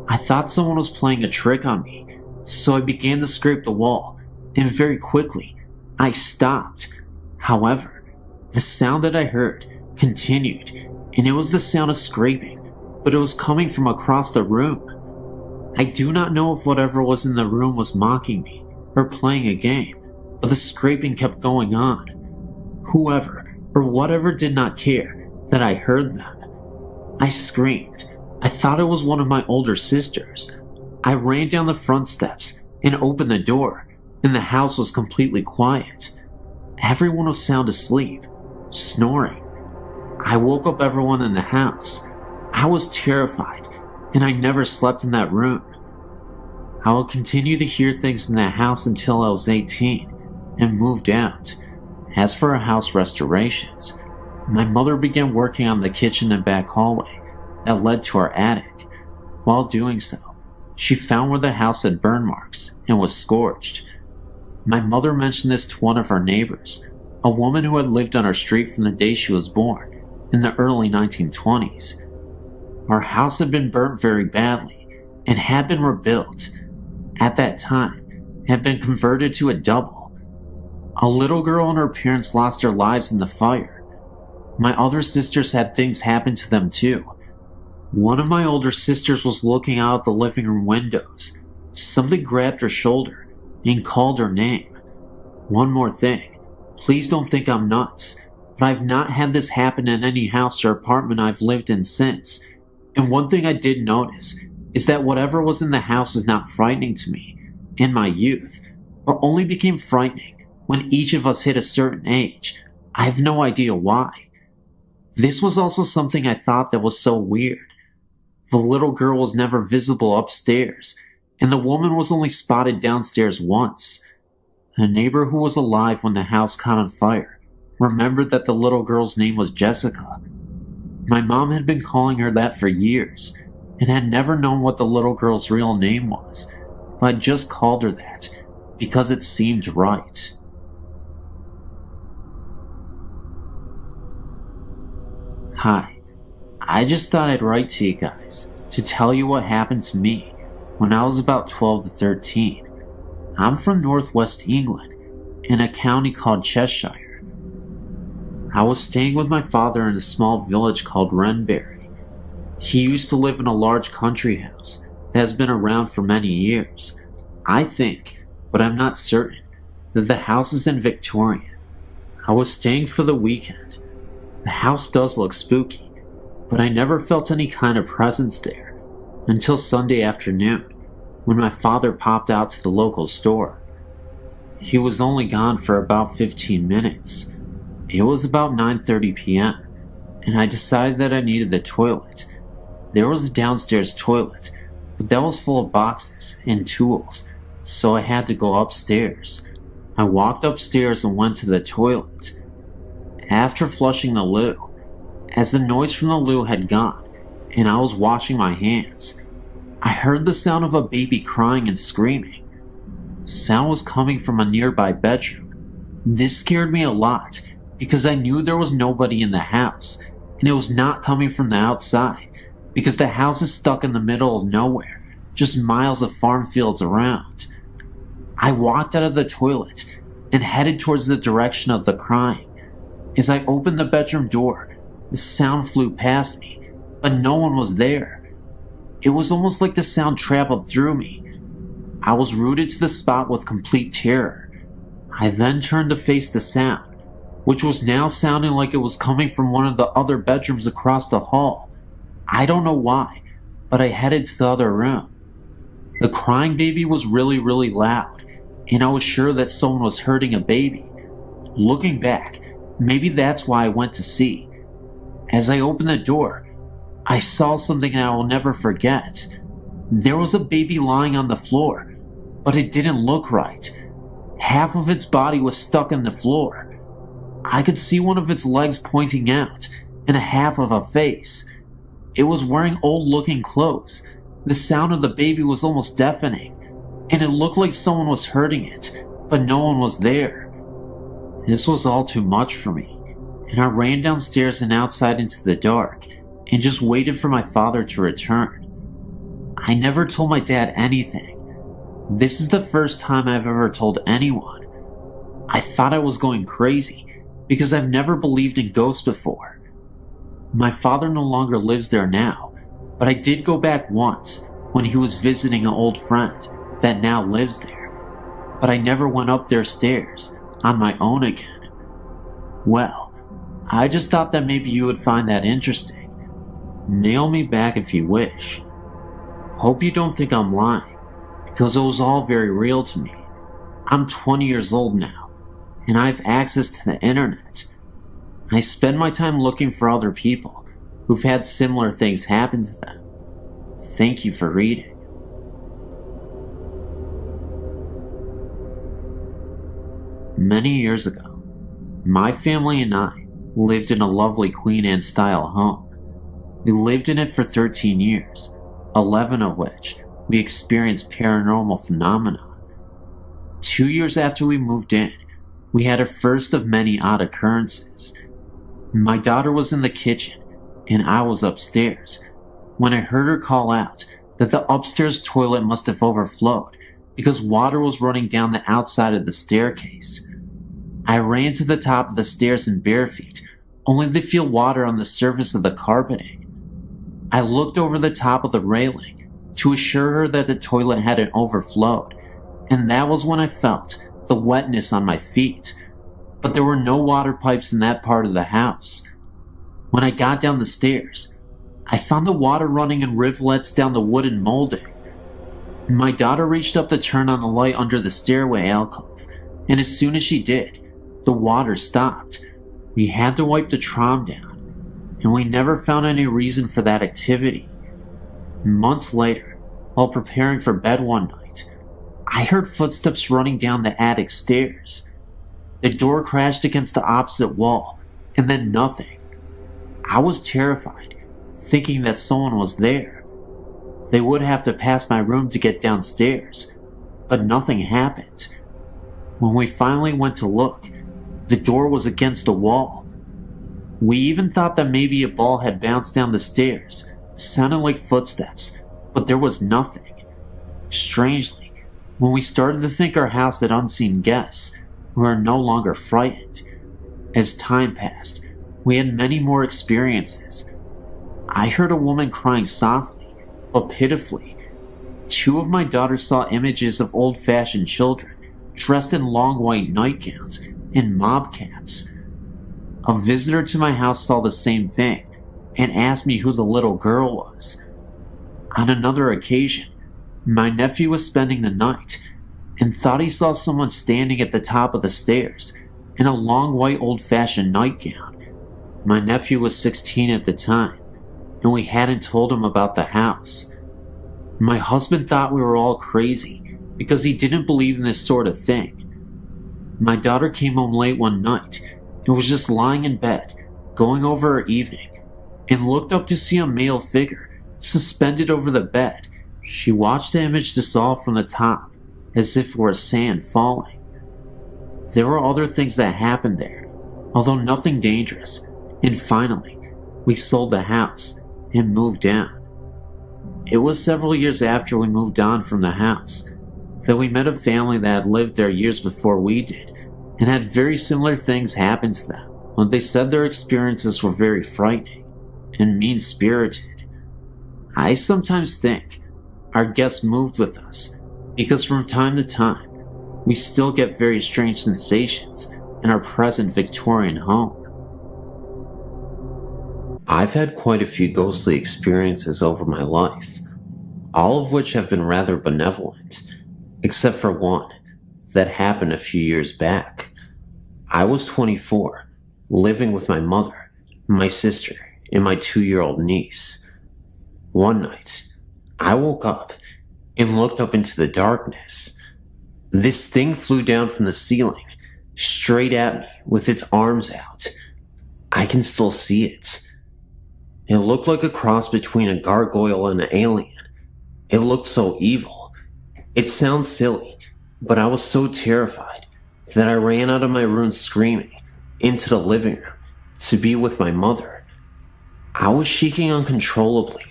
I thought someone was playing a trick on me, so I began to scrape the wall, and very quickly, I stopped. However, the sound that I heard continued, and it was the sound of scraping, but it was coming from across the room. I do not know if whatever was in the room was mocking me or playing a game, but the scraping kept going on. Whoever or whatever did not care that I heard them. I screamed. I thought it was one of my older sisters. I ran down the front steps and opened the door, and the house was completely quiet. Everyone was sound asleep, snoring. I woke up everyone in the house. I was terrified, and I never slept in that room. I would continue to hear things in that house until I was 18 and moved out. As for our house restorations, my mother began working on the kitchen and back hallway that led to our attic. While doing so, she found where the house had burn marks and was scorched. My mother mentioned this to one of our neighbors, a woman who had lived on our street from the day she was born, in the early 1920s. Our house had been burnt very badly and had been rebuilt. At that time, it had been converted to a double. A little girl and her parents lost their lives in the fire. My other sisters had things happen to them too. One of my older sisters was looking out the living room windows. Something grabbed her shoulder and called her name. One more thing, please don't think I'm nuts, but I've not had this happen in any house or apartment I've lived in since. And one thing I did notice is that whatever was in the house is not frightening to me in my youth, but only became frightening when each of us hit a certain age. I have no idea why. This was also something I thought that was so weird. The little girl was never visible upstairs, and the woman was only spotted downstairs once. A neighbor who was alive when the house caught on fire remembered that the little girl's name was Jessica. My mom had been calling her that for years, and had never known what the little girl's real name was, but I just called her that because it seemed right. Hi, I just thought I'd write to you guys to tell you what happened to me when I was about 12 to 13. I'm from northwest England, in a county called Cheshire. I was staying with my father in a small village called Wrenbury. He used to live in a large country house that has been around for many years. I think, but I'm not certain, that the house is in Victorian. I was staying for the weekend. The house does look spooky, but I never felt any kind of presence there until Sunday afternoon when my father popped out to the local store. He was only gone for about 15 minutes. It was about 9:30 p.m. and I decided that I needed the toilet. There was a downstairs toilet, but that was full of boxes and tools, so I had to go upstairs. I walked upstairs and went to the toilet. After flushing the loo, as the noise from the loo had gone and I was washing my hands, I heard the sound of a baby crying and screaming. Sound was coming from a nearby bedroom. This scared me a lot because I knew there was nobody in the house, and it was not coming from the outside because the house is stuck in the middle of nowhere, just miles of farm fields around. I walked out of the toilet and headed towards the direction of the crying. As I opened the bedroom door, the sound flew past me, but no one was there. It was almost like the sound traveled through me. I was rooted to the spot with complete terror. I then turned to face the sound, which was now sounding like it was coming from one of the other bedrooms across the hall. I don't know why, but I headed to the other room. The crying baby was really, really loud, and I was sure that someone was hurting a baby. Looking back, maybe that's why I went to see. As I opened the door, I saw something I will never forget. There was a baby lying on the floor, but it didn't look right. Half of its body was stuck in the floor. I could see one of its legs pointing out, and a half of a face. It was wearing old-looking clothes. The sound of the baby was almost deafening, and it looked like someone was hurting it, but no one was there. This was all too much for me, and I ran downstairs and outside into the dark, and just waited for my father to return. I never told my dad anything. This is the first time I've ever told anyone. I thought I was going crazy, because I've never believed in ghosts before. My father no longer lives there now, but I did go back once when he was visiting an old friend that now lives there. But I never went up their stairs on my own again. Well, I just thought that maybe you would find that interesting. Nail me back if you wish. Hope you don't think I'm lying, because it was all very real to me. I'm 20 years old now, and I have access to the internet. I spend my time looking for other people who've had similar things happen to them. Thank you for reading. Many years ago, my family and I lived in a lovely Queen Anne style home. We lived in it for 13 years, 11 of which we experienced paranormal phenomena. 2 years after we moved in, we had a first of many odd occurrences. My daughter was in the kitchen, and I was upstairs, when I heard her call out that the upstairs toilet must have overflowed because water was running down the outside of the staircase. I ran to the top of the stairs in bare feet, only to feel water on the surface of the carpeting. I looked over the top of the railing to assure her that the toilet hadn't overflowed, and that was when I felt the wetness on my feet. But there were no water pipes in that part of the house. When I got down the stairs, I found the water running in rivulets down the wooden molding. My daughter reached up to turn on the light under the stairway alcove, and as soon as she did, the water stopped. We had to wipe the trom down, and we never found any reason for that activity. Months later, while preparing for bed one night, I heard footsteps running down the attic stairs. The door crashed against the opposite wall, and then nothing. I was terrified, thinking that someone was there. They would have to pass my room to get downstairs, but nothing happened. When we finally went to look, the door was against the wall. We even thought that maybe a ball had bounced down the stairs, sounding like footsteps, but there was nothing. Strangely, when we started to think our house had unseen guests, we were no longer frightened. As time passed, we had many more experiences. I heard a woman crying softly, but pitifully. 2 of my daughters saw images of old-fashioned children, dressed in long white nightgowns and mob caps. A visitor to my house saw the same thing, and asked me who the little girl was. On another occasion, my nephew was spending the night, and thought he saw someone standing at the top of the stairs, in a long white old-fashioned nightgown. My nephew was 16 at the time, and we hadn't told him about the house. My husband thought we were all crazy, because he didn't believe in this sort of thing. My daughter came home late one night, and was just lying in bed, going over her evening, and looked up to see a male figure, suspended over the bed. She watched the image dissolve from the top, as if it were sand falling. There were other things that happened there, although nothing dangerous, and finally, we sold the house and moved down. It was several years after we moved on from the house that we met a family that had lived there years before we did, and had very similar things happen to them. When they said their experiences were very frightening and mean-spirited. I sometimes think our guests moved with us, because from time to time, we still get very strange sensations in our present Victorian home. I've had quite a few ghostly experiences over my life, all of which have been rather benevolent, except for one that happened a few years back. I was 24, living with my mother, my sister, and my 2-year-old niece. One night, I woke up and looked up into the darkness. This thing flew down from the ceiling, straight at me with its arms out. I can still see it. It looked like a cross between a gargoyle and an alien. It looked so evil. It sounds silly, but I was so terrified that I ran out of my room screaming into the living room to be with my mother. I was shaking uncontrollably,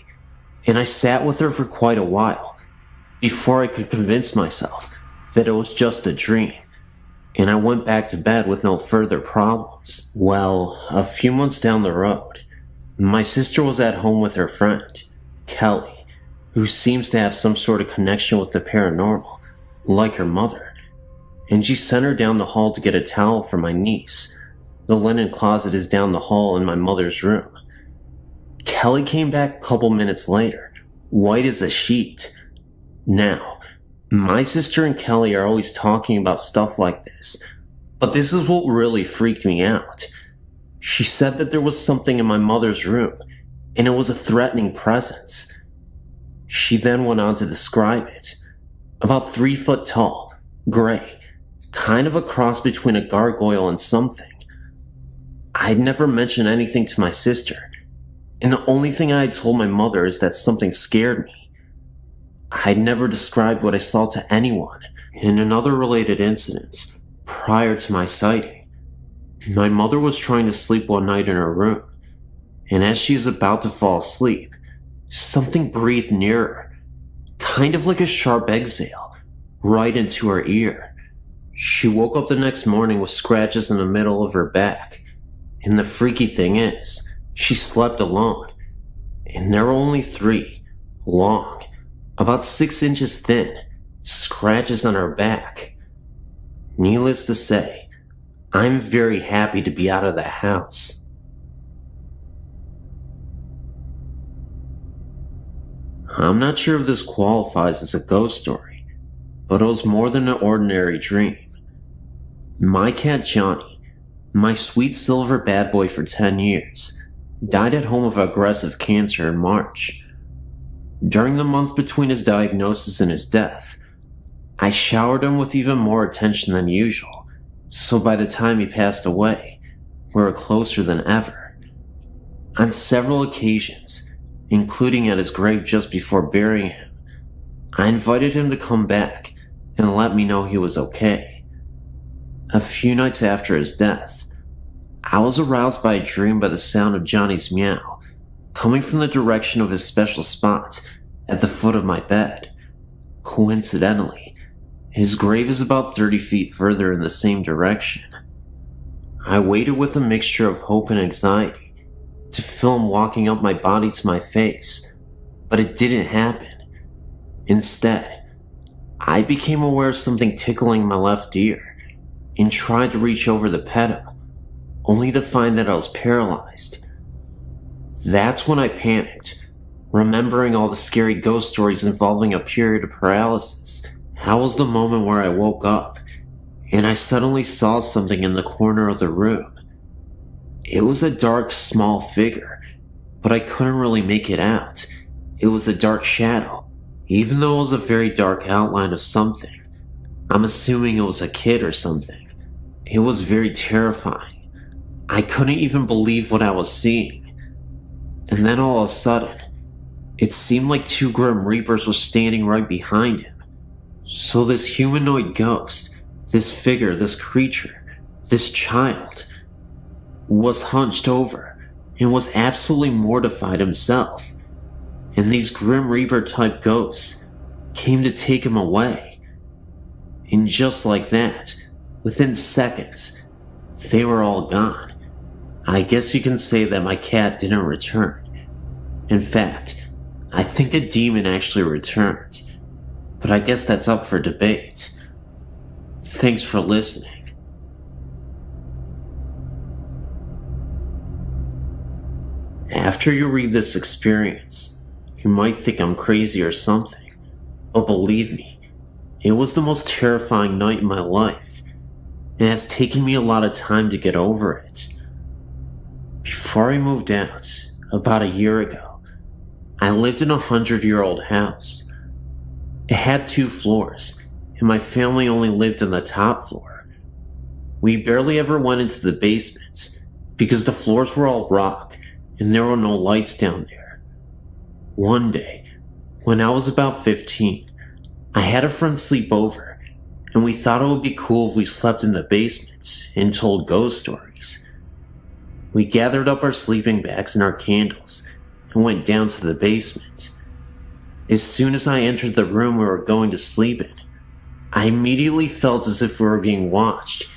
and I sat with her for quite a while before I could convince myself that it was just a dream, and I went back to bed with no further problems. Well, a few months down the road, my sister was at home with her friend, Kelly, who seems to have some sort of connection with the paranormal, like her mother, and she sent her down the hall to get a towel for my niece. The linen closet is down the hall in my mother's room. Kelly came back a couple minutes later, white as a sheet. Now, my sister and Kelly are always talking about stuff like this, but this is what really freaked me out. She said that there was something in my mother's room, and it was a threatening presence. She then went on to describe it. About 3 foot tall, gray, kind of a cross between a gargoyle and something. I'd never mentioned anything to my sister, and the only thing I had told my mother is that something scared me. I'd never described what I saw to anyone. In another related incident, prior to my sighting, my mother was trying to sleep one night in her room, and as she was about to fall asleep, something breathed near her, kind of like a sharp exhale, right into her ear. She woke up the next morning with scratches in the middle of her back. And the freaky thing is, she slept alone. And there were only 3, long, about 6 inches thin, scratches on her back. Needless to say, I'm very happy to be out of the house. I'm not sure if this qualifies as a ghost story, but it was more than an ordinary dream. My cat Johnny, my sweet silver bad boy for 10 years, died at home of aggressive cancer in March. During the month between his diagnosis and his death, I showered him with even more attention than usual, so by the time he passed away, we were closer than ever. On several occasions, including at his grave just before burying him, I invited him to come back and let me know he was okay. A few nights after his death, I was aroused by a dream by the sound of Johnny's meow, coming from the direction of his special spot at the foot of my bed. Coincidentally, his grave is about 30 feet further in the same direction. I waited with a mixture of hope and anxiety to feel him walking up my body to my face, but it didn't happen. Instead, I became aware of something tickling my left ear and tried to reach over to pet him, only to find that I was paralyzed. That's when I panicked, remembering all the scary ghost stories involving a period of paralysis. That was the moment where I woke up, and I suddenly saw something in the corner of the room. It was a dark, small figure, but I couldn't really make it out. It was a dark shadow, even though it was a very dark outline of something. I'm assuming it was a kid or something. It was very terrifying. I couldn't even believe what I was seeing. And then all of a sudden, it seemed like 2 Grim Reapers were standing right behind him. So this humanoid ghost, this figure, this creature, this child, was hunched over and was absolutely mortified himself. And these Grim Reaper type ghosts came to take him away. And just like that, within seconds, they were all gone. I guess you can say that my cat didn't return. In fact, I think a demon actually returned. But I guess that's up for debate. Thanks for listening. After you read this experience, you might think I'm crazy or something, but believe me, it was the most terrifying night in my life. It has taken me a lot of time to get over it. Before I moved out, about a year ago, I lived in a 100-year-old house. It had 2 floors, and my family only lived on the top floor. We barely ever went into the basement, because the floors were all rock, and there were no lights down there. One day, when I was about 15, I had a friend sleep over, and we thought it would be cool if we slept in the basement and told ghost stories. We gathered up our sleeping bags and our candles and went down to the basement. As soon as I entered the room we were going to sleep in, I immediately felt as if we were being watched,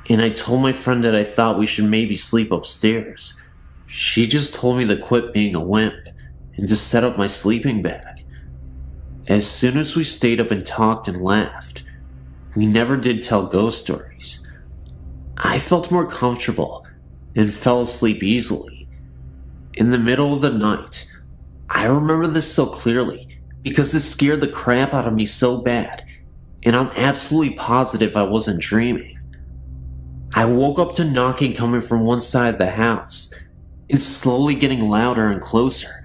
and I told my friend that I thought we should maybe sleep upstairs. She just told me to quit being a wimp and to set up my sleeping bag. As soon as we stayed up and talked and laughed, we never did tell ghost stories. I felt more comfortable and fell asleep easily. In the middle of the night, I remember this so clearly because this scared the crap out of me so bad, and I'm absolutely positive I wasn't dreaming. I woke up to knocking coming from one side of the house, and slowly getting louder and closer,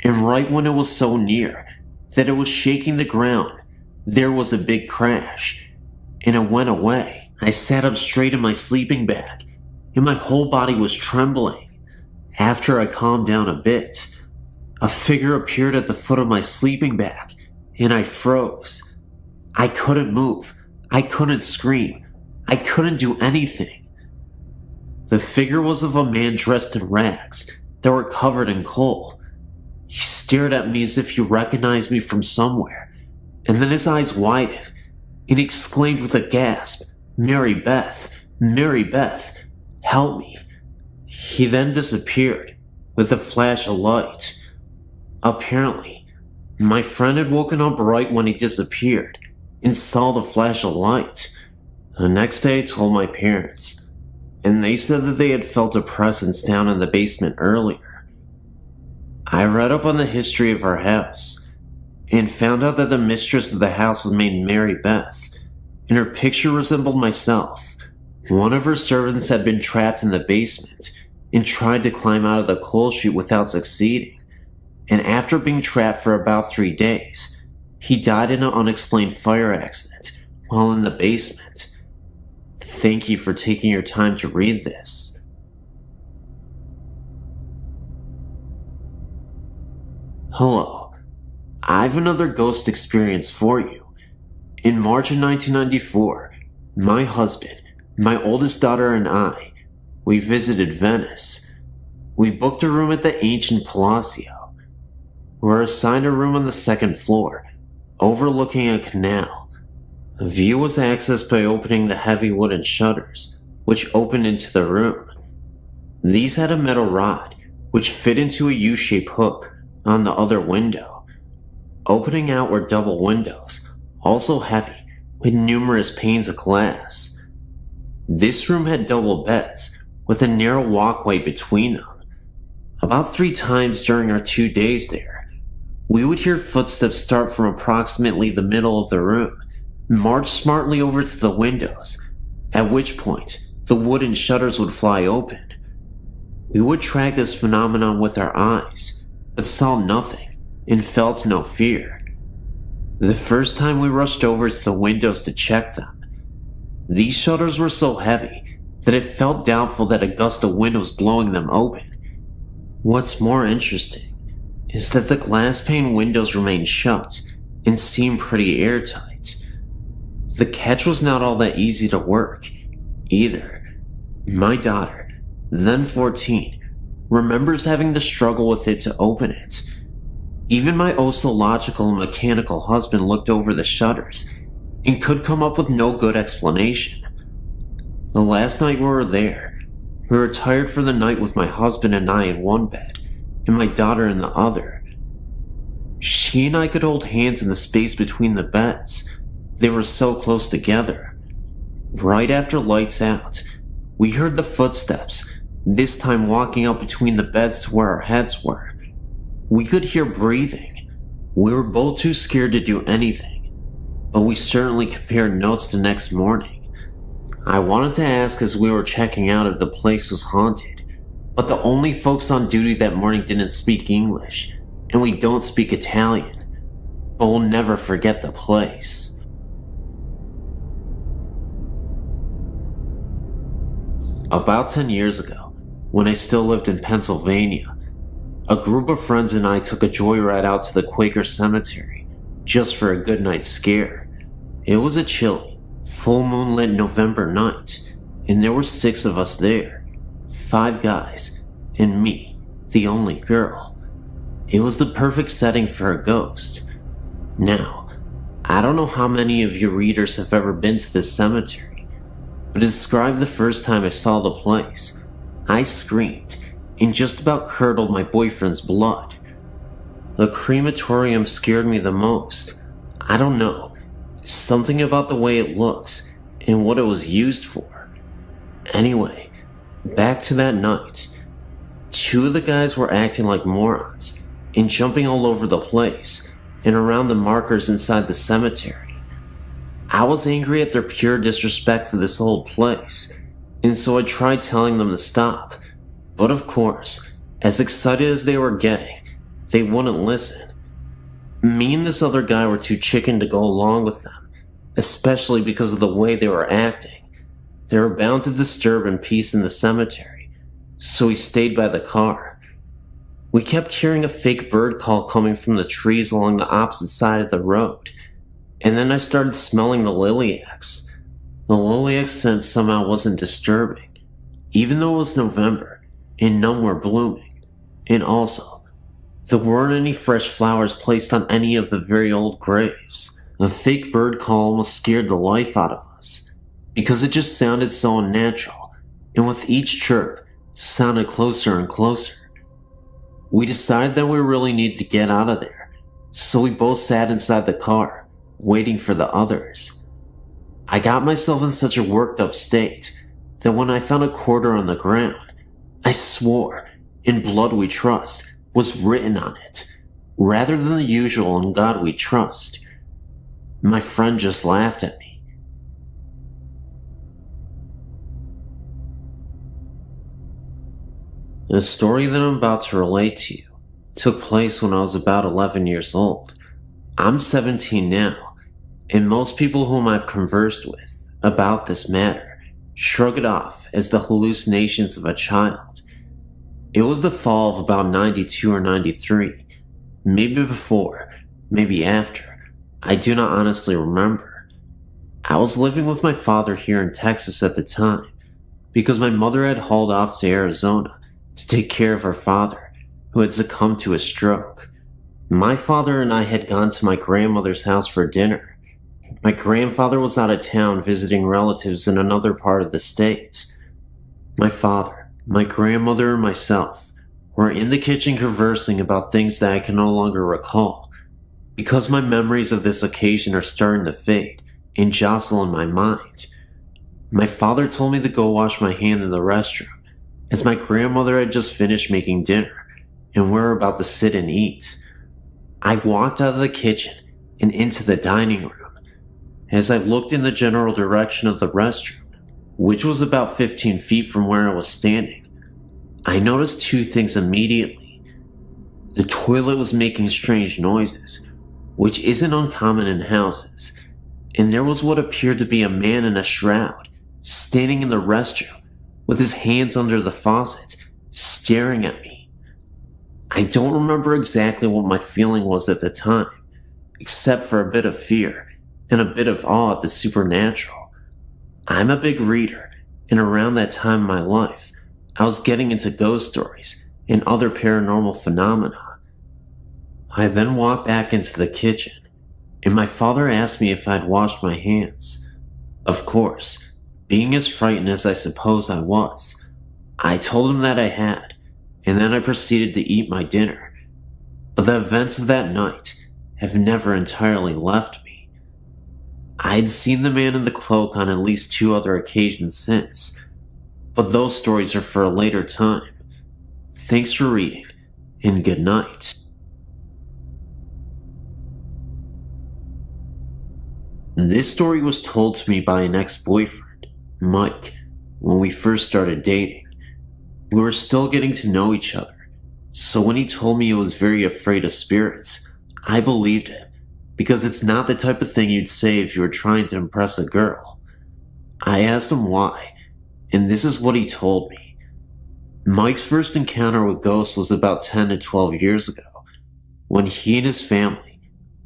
and right when it was so near that it was shaking the ground, there was a big crash. And it went away. I sat up straight in my sleeping bag, and my whole body was trembling. After I calmed down a bit, a figure appeared at the foot of my sleeping bag, and I froze. I couldn't move. I couldn't scream. I couldn't do anything. The figure was of a man dressed in rags that were covered in coal. He stared at me as if he recognized me from somewhere, and then his eyes widened, and exclaimed with a gasp, "Mary Beth, Mary Beth, help me." He then disappeared with a flash of light. Apparently, my friend had woken up right when he disappeared and saw the flash of light. The next day I told my parents, and they said that they had felt a presence down in the basement earlier. I read up on the history of our house and found out that the mistress of the house was named Mary Beth, and her picture resembled myself. One of her servants had been trapped in the basement and tried to climb out of the coal chute without succeeding, and after being trapped for about 3 days, he died in an unexplained fire accident while in the basement. Thank you for taking your time to read this. Hello, I have another ghost experience for you. In March of 1994, my husband, my oldest daughter, and we visited Venice. We booked a room at the ancient Palazzo. We were assigned a room on the 2nd floor, overlooking a canal. The view was accessed by opening the heavy wooden shutters, which opened into the room. These had a metal rod, which fit into a U-shaped hook on the other window. Opening out were double windows, also heavy, with numerous panes of glass. This room had double beds, with a narrow walkway between them. About 3 times during our 2 days there, we would hear footsteps start from approximately the middle of the room, march smartly over to the windows, at which point the wooden shutters would fly open. We would track this phenomenon with our eyes, but saw nothing and felt no fear. The first time we rushed over to the windows to check them, these shutters were so heavy that it felt doubtful that a gust of wind was blowing them open. What's more interesting is that the glass pane windows remained shut and seemed pretty airtight. The catch was not all that easy to work, either. My daughter, then 14, remembers having to struggle with it to open it. Even my oh-so-logical and mechanical husband looked over the shutters and could come up with no good explanation. The last night we were there, we were tired for the night with my husband and I in one bed, and my daughter in the other. She and I could hold hands in the space between the beds. They were so close together. Right after lights out, we heard the footsteps, this time walking up between the beds to where our heads were. We could hear breathing. We were both too scared to do anything, but we certainly compared notes the next morning. I wanted to ask as we were checking out if the place was haunted, but the only folks on duty that morning didn't speak English, and we don't speak Italian. But we'll never forget the place. About 10 years ago, when I still lived in Pennsylvania, a group of friends and I took a joyride out to the Quaker Cemetery, just for a good night scare. It was a chilly, full moonlit November night, and there were 6 of us there, 5 guys, and me, the only girl. It was the perfect setting for a ghost. Now, I don't know how many of you readers have ever been to this cemetery, but to describe the first time I saw the place, I screamed and just about curdled my boyfriend's blood. The crematorium scared me the most. I don't know, something about the way it looks and what it was used for. Anyway, back to that night. 2 of the guys were acting like morons and jumping all over the place and around the markers inside the cemetery. I was angry at their pure disrespect for this old place, and so I tried telling them to stop. But of course, as excited as they were getting, they wouldn't listen. Me and this other guy were too chicken to go along with them, especially because of the way they were acting. They were bound to disturb peace in the cemetery, so we stayed by the car. We kept hearing a fake bird call coming from the trees along the opposite side of the road, and then I started smelling the lilacs. The lilac scent somehow wasn't disturbing, even though it was November and none were blooming. And also, there weren't any fresh flowers placed on any of the very old graves. a fake bird call almost scared the life out of us, because it just sounded so unnatural, and with each chirp, sounded closer and closer. We decided that we really needed to get out of there, so we both sat inside the car, waiting for the others. I got myself in such a worked up state that when I found a quarter on the ground, I swore, "In blood we trust," was written on it, rather than the usual "In God we trust." My friend just laughed at me. The story that I'm about to relate to you took place when I was about 11 years old. I'm 17 now, and most people whom I've conversed with about this matter shrug it off as the hallucinations of a child. It was the fall of about 92 or 93, maybe before, maybe after. I do not honestly remember. I was living with my father here in Texas at the time, because my mother had hauled off to Arizona to take care of her father, who had succumbed to a stroke. My father and I had gone to my grandmother's house for dinner. My grandfather was out of town visiting relatives in another part of the state. My father, my grandmother, and myself were in the kitchen conversing about things that I can no longer recall, because my memories of this occasion are starting to fade and jostle in my mind. My father told me to go wash my hand in the restroom, as my grandmother had just finished making dinner, and we were about to sit and eat. I walked out of the kitchen and into the dining room. As I looked in the general direction of the restroom, which was about 15 feet from where I was standing, I noticed two things immediately. The toilet was making strange noises, which isn't uncommon in houses, and there was what appeared to be a man in a shroud standing in the restroom with his hands under the faucet, staring at me. I don't remember exactly what my feeling was at the time, except for a bit of fear and a bit of awe at the supernatural. I'm a big reader, and around that time in my life, I was getting into ghost stories and other paranormal phenomena. I then walked back into the kitchen, and my father asked me if I'd washed my hands. Of course, being as frightened as I suppose I was, I told him that I had, and then I proceeded to eat my dinner. But the events of that night have never entirely left me. I had seen the man in the cloak on at least 2 other occasions since, but those stories are for a later time. Thanks for reading, and good night. This story was told to me by an ex-boyfriend, Mike, when we first started dating. We were still getting to know each other, so when he told me he was very afraid of spirits, I believed him, because it's not the type of thing you'd say if you were trying to impress a girl. I asked him why, and this is what he told me. Mike's first encounter with ghosts was about 10 to 12 years ago, when he and his family,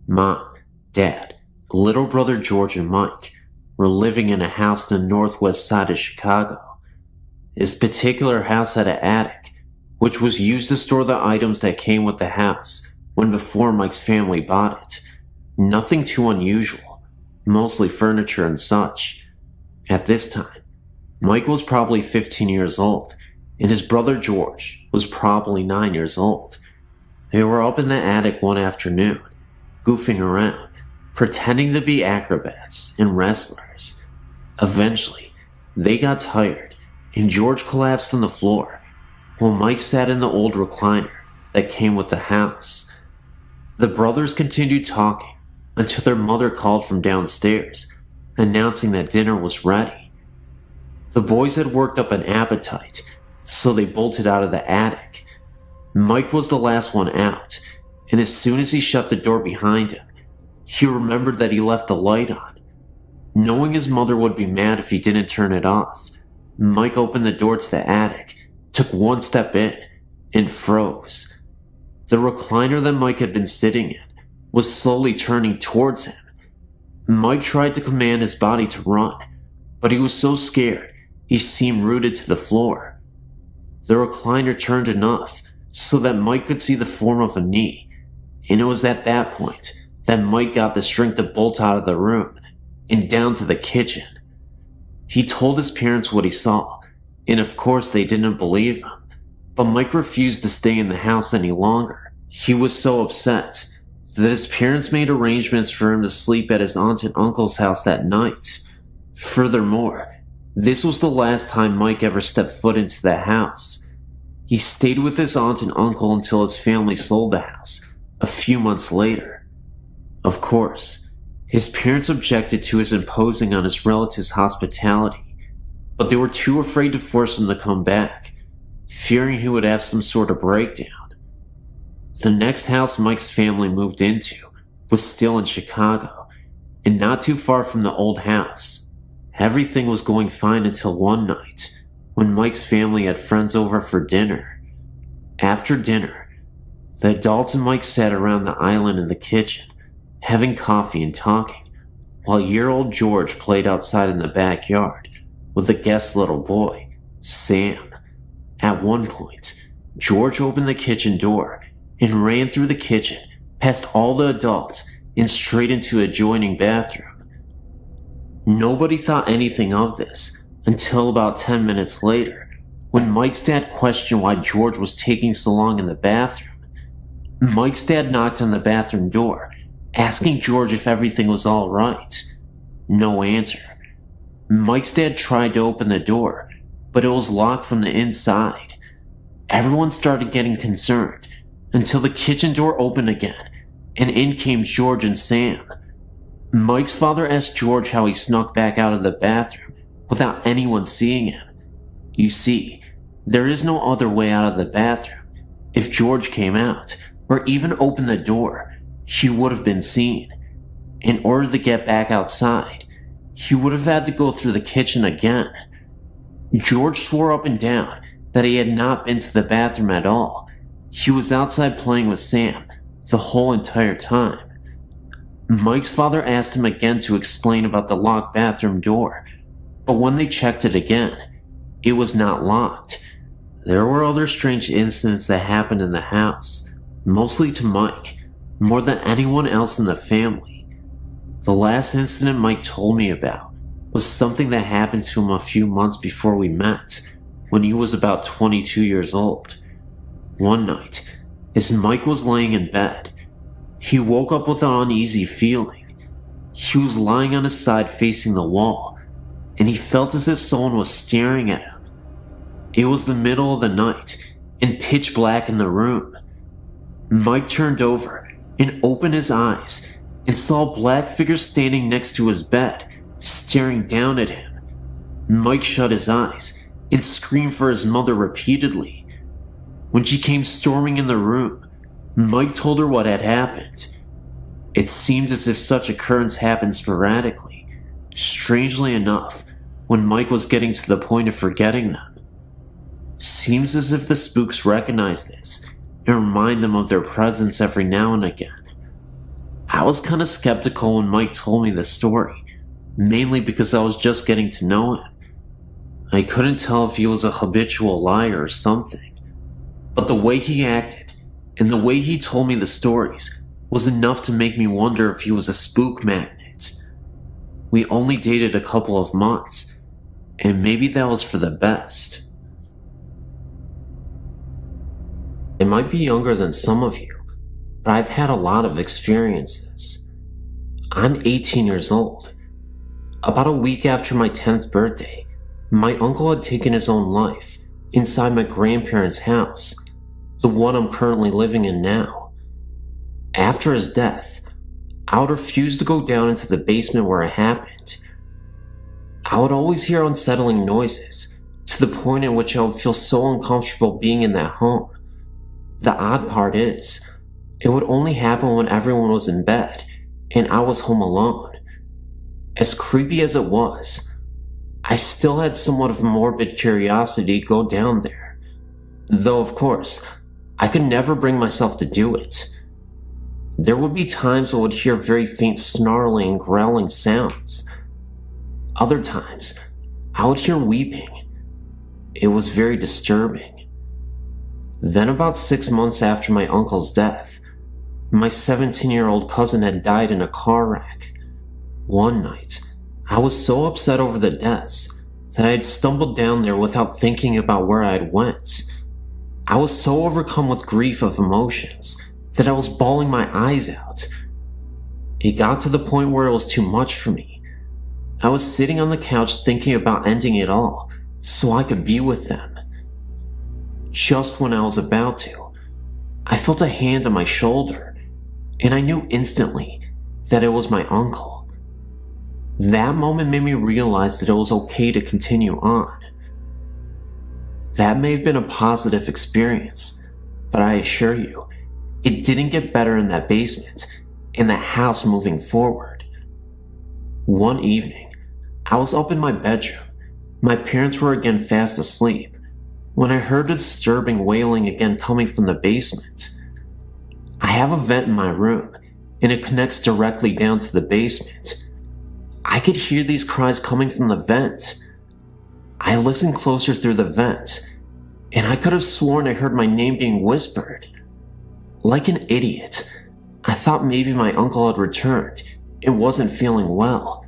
mom, dad, little brother George, and Mike, were living in a house in the northwest side of Chicago. This particular house had an attic, which was used to store the items that came with the house when before Mike's family bought it. Nothing too unusual, mostly furniture and such. At this time, Mike was probably 15 years old, and his brother George was probably 9 years old. They were up in the attic one afternoon, goofing around, pretending to be acrobats and wrestlers. Eventually, they got tired, and George collapsed on the floor, while Mike sat in the old recliner that came with the house. The brothers continued talking until their mother called from downstairs, announcing that dinner was ready. The boys had worked up an appetite, so they bolted out of the attic. Mike was the last one out, and as soon as he shut the door behind him, he remembered that he left the light on. Knowing his mother would be mad if he didn't turn it off, Mike opened the door to the attic, took one step in, and froze. The recliner that Mike had been sitting in was slowly turning towards him. Mike tried to command his body to run, but he was so scared he seemed rooted to the floor. The recliner turned enough so that Mike could see the form of a knee, and it was at that point that Mike got the strength to bolt out of the room and down to the kitchen. He told his parents what he saw, and of course they didn't believe him, but Mike refused to stay in the house any longer. He was so upset that his parents made arrangements for him to sleep at his aunt and uncle's house that night. Furthermore, this was the last time Mike ever stepped foot into the house. He stayed with his aunt and uncle until his family sold the house a few months later. Of course, his parents objected to his imposing on his relatives' hospitality, but they were too afraid to force him to come back, fearing he would have some sort of breakdown. The next house Mike's family moved into was still in Chicago, and not too far from the old house. Everything was going fine until one night, when Mike's family had friends over for dinner. After dinner, the adults and Mike sat around the island in the kitchen, having coffee and talking, while year-old George played outside in the backyard with the guest's little boy, Sam. At one point, George opened the kitchen door and ran through the kitchen, past all the adults, and straight into the adjoining bathroom. Nobody thought anything of this until about 10 minutes later, when Mike's dad questioned why George was taking so long in the bathroom. Mike's dad knocked on the bathroom door, asking George if everything was all right. No answer. Mike's dad tried to open the door, but it was locked from the inside. Everyone started getting concerned until the kitchen door opened again, and in came George and Sam. Mike's father asked George how he snuck back out of the bathroom without anyone seeing him. You see, there is no other way out of the bathroom. If George came out, or even opened the door, he would have been seen. In order to get back outside, he would have had to go through the kitchen again. George swore up and down that he had not been to the bathroom at all. He was outside playing with Sam the whole entire time. Mike's father asked him again to explain about the locked bathroom door, but when they checked it again, it was not locked. There were other strange incidents that happened in the house, mostly to Mike, more than anyone else in the family. The last incident Mike told me about was something that happened to him a few months before we met, when he was about 22 years old. One night, as Mike was laying in bed, he woke up with an uneasy feeling. He was lying on his side facing the wall, and he felt as if someone was staring at him. It was the middle of the night, and pitch black in the room. Mike turned over and opened his eyes and saw a black figure standing next to his bed, staring down at him. Mike shut his eyes and screamed for his mother repeatedly. When she came storming in the room, Mike told her what had happened. It seemed as if such occurrence happened sporadically. Strangely enough, when Mike was getting to the point of forgetting them. Seems as if the spooks recognize this and remind them of their presence every now and again. I was kind of skeptical when Mike told me this story, mainly because I was just getting to know him. I couldn't tell if he was a habitual liar or something, but the way he acted and the way he told me the stories was enough to make me wonder if he was a spook magnet. We only dated a couple of months, and maybe that was for the best. I might be younger than some of you, but I've had a lot of experiences. I'm 18 years old. About a week after my 10th birthday, my uncle had taken his own life inside my grandparents' house, the one I'm currently living in now. After his death, I would refuse to go down into the basement where it happened. I would always hear unsettling noises, to the point in which I would feel so uncomfortable being in that home. The odd part is, it would only happen when everyone was in bed, and I was home alone. As creepy as it was, I still had somewhat of a morbid curiosity to go down there. Though, of course, I could never bring myself to do it. There would be times I would hear very faint snarling and growling sounds. Other times, I would hear weeping. It was very disturbing. Then about 6 months after my uncle's death, My 17-year-old cousin had died in a car wreck. One night, I was so upset over the deaths that I had stumbled down there without thinking about where I had went. I was so overcome with grief of emotions that I was bawling my eyes out. It got to the point where it was too much for me. I was sitting on the couch thinking about ending it all so I could be with them. Just when I was about to, I felt a hand on my shoulder, and I knew instantly that it was my uncle. That moment made me realize that it was okay to continue on. That may have been a positive experience, but I assure you, it didn't get better in that basement, in that house moving forward. One evening, I was up in my bedroom. My parents were again fast asleep when I heard a disturbing wailing again coming from the basement. I have a vent in my room, and it connects directly down to the basement. I could hear these cries coming from the vent. I listened closer through the vent, and I could have sworn I heard my name being whispered. Like an idiot, I thought maybe my uncle had returned and wasn't feeling well,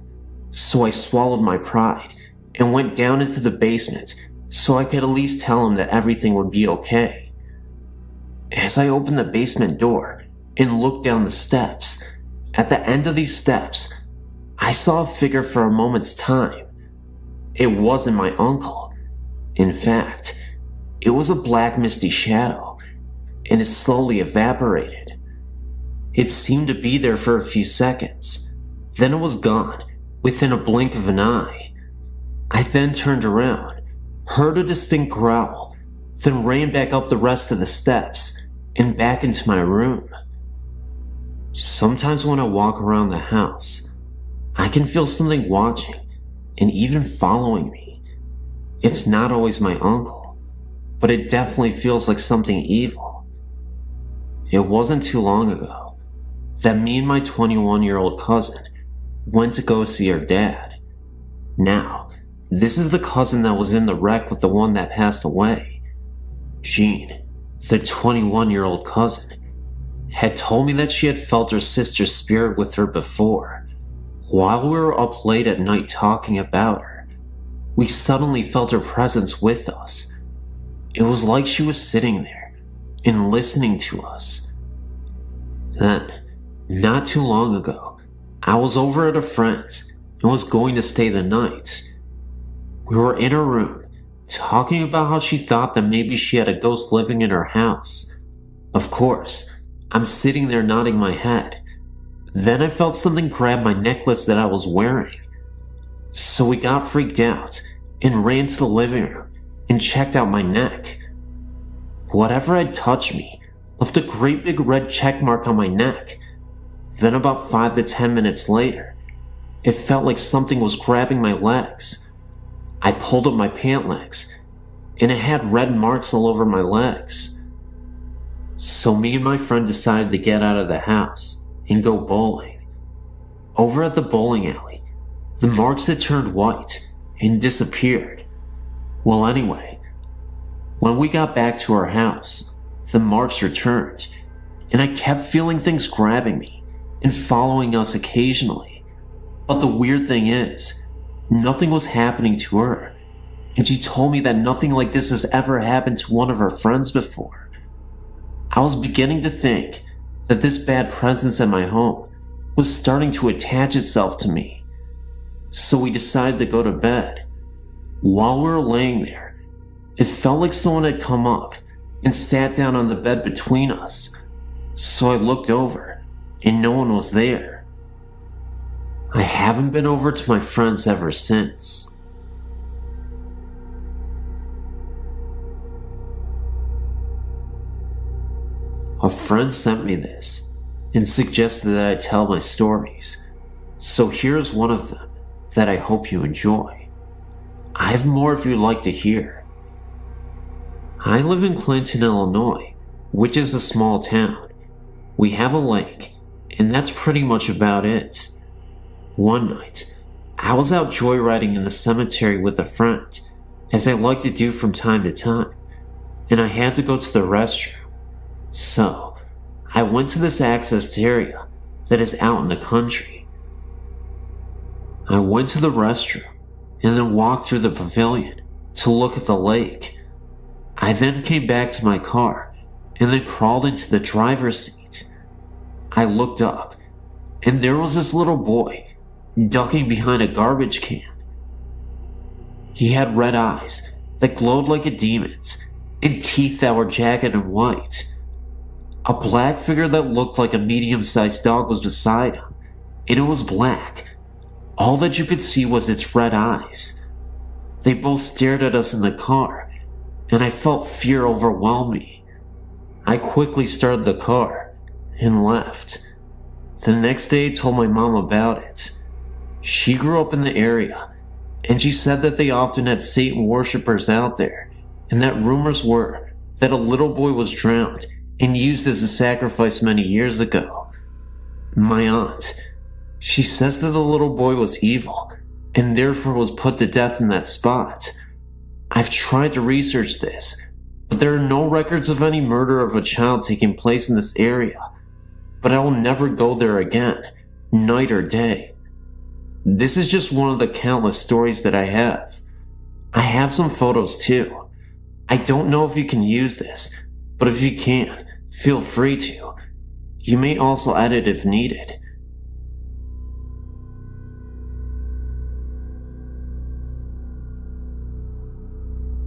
so I swallowed my pride and went down into the basement so I could at least tell him that everything would be okay. As I opened the basement door and looked down the steps, at the end of these steps, I saw a figure for a moment's time. It wasn't my uncle. In fact, it was a black misty shadow, and it slowly evaporated. It seemed to be there for a few seconds, then it was gone within a blink of an eye. I then turned around, heard a distinct growl, then ran back up the rest of the steps and back into my room. Sometimes when I walk around the house, I can feel something watching and even following me. It's not always my uncle, but it definitely feels like something evil. It wasn't too long ago that me and my 21-year-old cousin went to go see her dad. Now, this is the cousin that was in the wreck with the one that passed away. Jean, the 21-year-old cousin, had told me that she had felt her sister's spirit with her before. While we were up late at night talking about her, we suddenly felt her presence with us. It was like she was sitting there and listening to us. Then, not too long ago, I was over at a friend's and was going to stay the night. We were in her room, talking about how she thought that maybe she had a ghost living in her house. Of course, I'm sitting there nodding my head. Then I felt something grab my necklace that I was wearing. So we got freaked out and ran to the living room and checked out my neck. Whatever had touched me left a great big red check mark on my neck. Then about 5 to 10 minutes later, it felt like something was grabbing my legs. I pulled up my pant legs, and it had red marks all over my legs. So me and my friend decided to get out of the house and go bowling. Over at the bowling alley, the marks had turned white and disappeared. Well, anyway, when we got back to our house, the marks returned, and I kept feeling things grabbing me and following us occasionally. But the weird thing is, nothing was happening to her, and she told me that nothing like this has ever happened to one of her friends before. I was beginning to think that this bad presence at my home was starting to attach itself to me. So we decided to go to bed. While we were laying there, it felt like someone had come up and sat down on the bed between us. So I looked over, and no one was there. I haven't been over to my friend's ever since. A friend sent me this and suggested that I tell my stories, so here's one of them that I hope you enjoy. I have more if you'd like to hear. I live in Clinton, Illinois, which is a small town. We have a lake, and that's pretty much about it. One night, I was out joyriding in the cemetery with a friend, as I like to do from time to time, and I had to go to the restroom. So, I went to this accessed area that is out in the country. I went to the restroom and then walked through the pavilion to look at the lake. I then came back to my car and then crawled into the driver's seat. I looked up and there was this little boy ducking behind a garbage can. He had red eyes that glowed like a demon's and teeth that were jagged and white. A black figure that looked like a medium-sized dog was beside him, and it was black. All that you could see was its red eyes. They both stared at us in the car, and I felt fear overwhelm me. I quickly started the car and left. The next day I told my mom about it. She grew up in the area, and she said that they often had Satan worshippers out there, and that rumors were that a little boy was drowned and used as a sacrifice many years ago. My aunt, she says that the little boy was evil, and therefore was put to death in that spot. I've tried to research this, but there are no records of any murder of a child taking place in this area. But I will never go there again, night or day. This is just one of the countless stories that I have. I have some photos too. I don't know if you can use this, but if you can, feel free to. You may also edit if needed.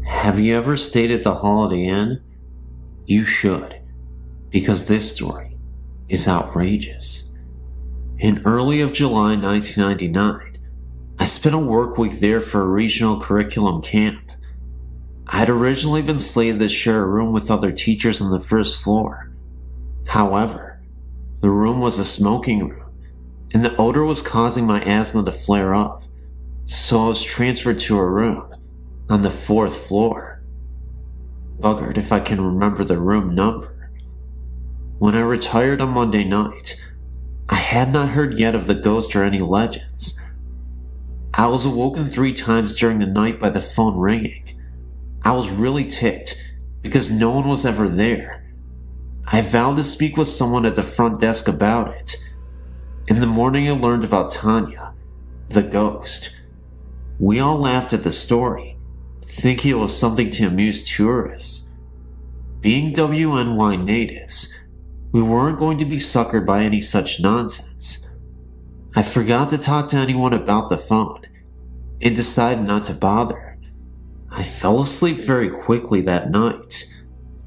Have you ever stayed at the Holiday Inn? You should, because this story is outrageous. In early of July 1999, I spent a work week there for a regional curriculum camp. I had originally been slated to share a room with other teachers on the first floor. However, the room was a smoking room, and the odor was causing my asthma to flare up, so I was transferred to a room on the 4th floor. Buggered if I can remember the room number. When I retired on Monday night, I had not heard yet of the ghost or any legends. I was awoken 3 times during the night by the phone ringing. I was really ticked because no one was ever there. I vowed to speak with someone at the front desk about it. In the morning I learned about Tanya, the ghost. We all laughed at the story, thinking it was something to amuse tourists. Being WNY natives, we weren't going to be suckered by any such nonsense. I forgot to talk to anyone about the phone and decided not to bother. I fell asleep very quickly that night.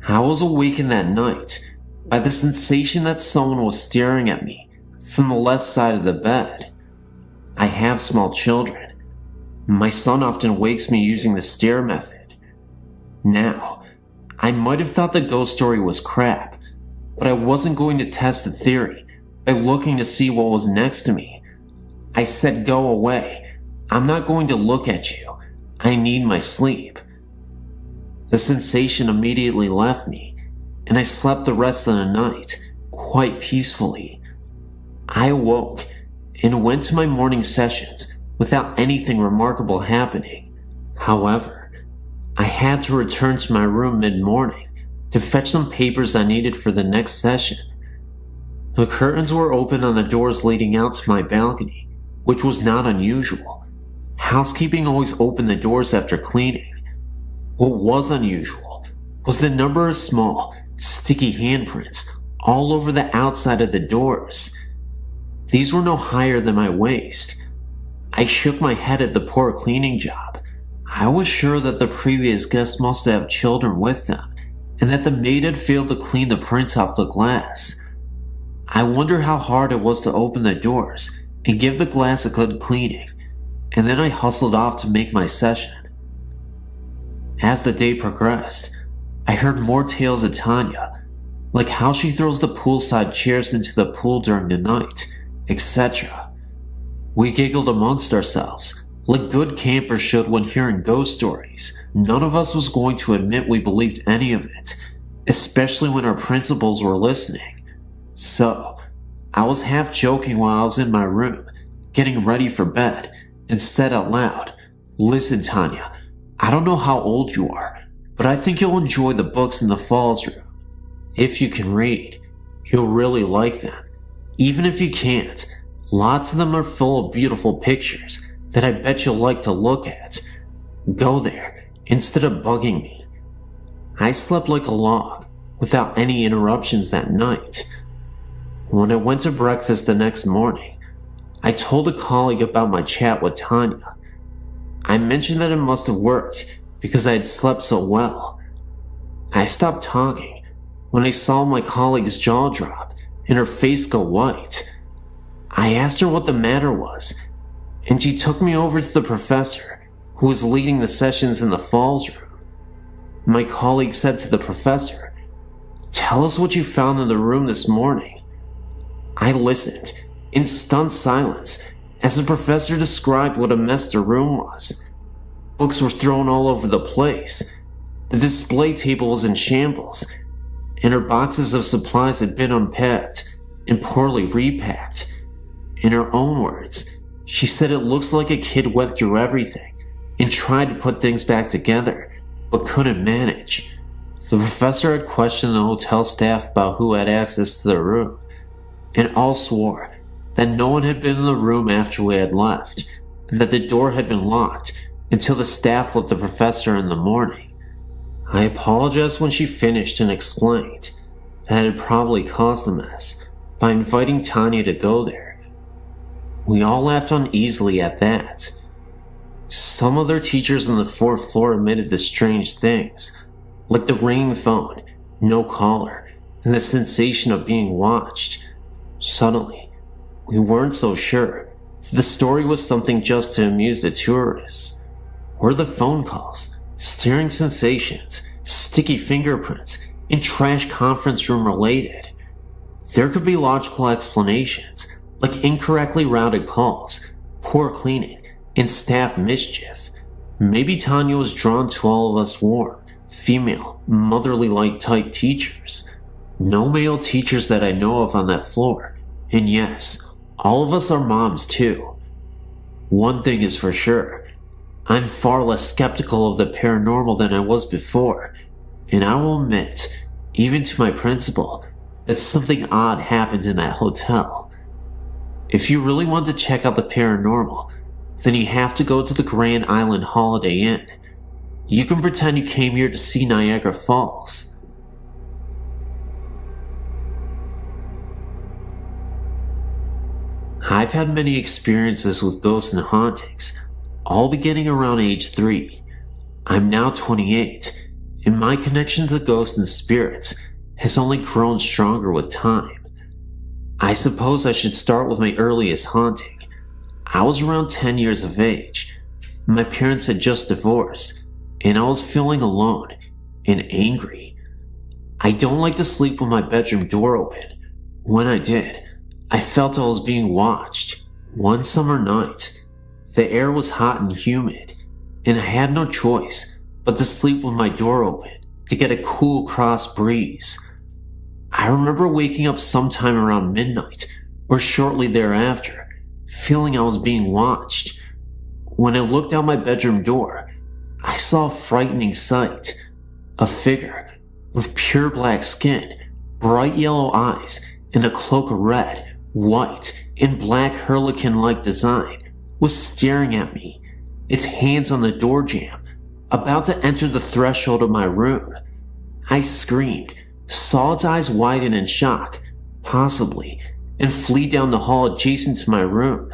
I was awakened that night by the sensation that someone was staring at me from the left side of the bed. I have small children. My son often wakes me using the stare method. Now, I might have thought the ghost story was crap, but I wasn't going to test the theory by looking to see what was next to me. I said, "Go away. I'm not going to look at you. I need my sleep." The sensation immediately left me, and I slept the rest of the night quite peacefully. I awoke and went to my morning sessions without anything remarkable happening. However, I had to return to my room mid-morning to fetch some papers I needed for the next session. The curtains were open on the doors leading out to my balcony, which was not unusual. Housekeeping always opened the doors after cleaning. What was unusual was the number of small, sticky handprints all over the outside of the doors. These were no higher than my waist. I shook my head at the poor cleaning job. I was sure that the previous guests must have children with them, and that the maid had failed to clean the prints off the glass. I wonder how hard it was to open the doors and give the glass a good cleaning, and then I hustled off to make my session. As the day progressed, I heard more tales of Tanya, like how she throws the poolside chairs into the pool during the night, etc. We giggled amongst ourselves, like good campers should when hearing ghost stories. None of us was going to admit we believed any of it, especially when our principals were listening. So, I was half joking while I was in my room, getting ready for bed, and said out loud, "Listen, Tanya, I don't know how old you are, but I think you'll enjoy the books in the Falls room. If you can read, You'll really like them. Even if you can't, lots of them are full of beautiful pictures that I bet you'll like to look at. Go there instead of bugging me. I slept like a log without any interruptions that night. When I went to breakfast the next morning, I told a colleague about my chat with Tanya. I mentioned that it must have worked because I had slept so well. I stopped talking when I saw my colleague's jaw drop and her face go white. I asked her what the matter was, and she took me over to the professor who was leading the sessions in the falls room. My colleague said to the professor, "Tell us what you found in the room this morning." I listened in stunned silence as the professor described what a mess the room was. Books were thrown all over the place. The display table was in shambles, and her boxes of supplies had been unpacked and poorly repacked. In her own words, she said it looks like a kid went through everything and tried to put things back together, but couldn't manage. The professor had questioned the hotel staff about who had access to the room, and all swore that no one had been in the room after we had left, and that the door had been locked until the staff let the professor in the morning. I apologized when she finished and explained that it had probably caused a mess by inviting Tanya to go there. We all laughed uneasily at that. Some other teachers on the fourth floor admitted to strange things, like the ringing phone, no caller, and the sensation of being watched. Suddenly, we weren't so sure that the story was something just to amuse the tourists. Were the phone calls, stirring sensations, sticky fingerprints, and trash conference room related? There could be logical explanations, like incorrectly routed calls, poor cleaning, and staff mischief. Maybe Tanya was drawn to all of us warm, female, motherly-like type teachers. No male teachers that I know of on that floor, and yes, all of us are moms too. One thing is for sure, I'm far less skeptical of the paranormal than I was before, and I will admit, even to my principal, that something odd happened in that hotel. If you really want to check out the paranormal, then you have to go to the Grand Island Holiday Inn. You can pretend you came here to see Niagara Falls. I've had many experiences with ghosts and hauntings, all beginning around age 3. I'm now 28, and my connection to ghosts and spirits has only grown stronger with time. I suppose I should start with my earliest haunting. I was around 10 years of age. My parents had just divorced, and I was feeling alone and angry. I don't like to sleep with my bedroom door open. When I did, I felt I was being watched. One summer night, the air was hot and humid, and I had no choice but to sleep with my door open to get a cool cross breeze. I remember waking up sometime around midnight or shortly thereafter, feeling I was being watched. When I looked out my bedroom door, I saw a frightening sight. A figure with pure black skin, bright yellow eyes, and a cloak of red, white, and black harlequin-like design was staring at me, its hands on the door jamb, about to enter the threshold of my room. I screamed, saw its eyes widen in shock, possibly, and flee down the hall adjacent to my room.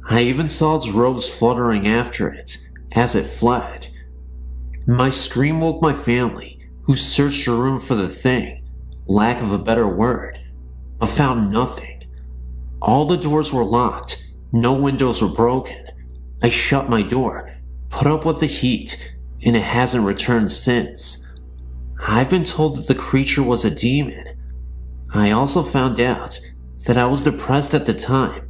I even saw its robes fluttering after it as it fled. My scream woke my family, who searched the room for the thing, lack of a better word, but found nothing. All the doors were locked, no windows were broken. I shut my door, put up with the heat, and it hasn't returned since. I've been told that the creature was a demon. I also found out that I was depressed at the time,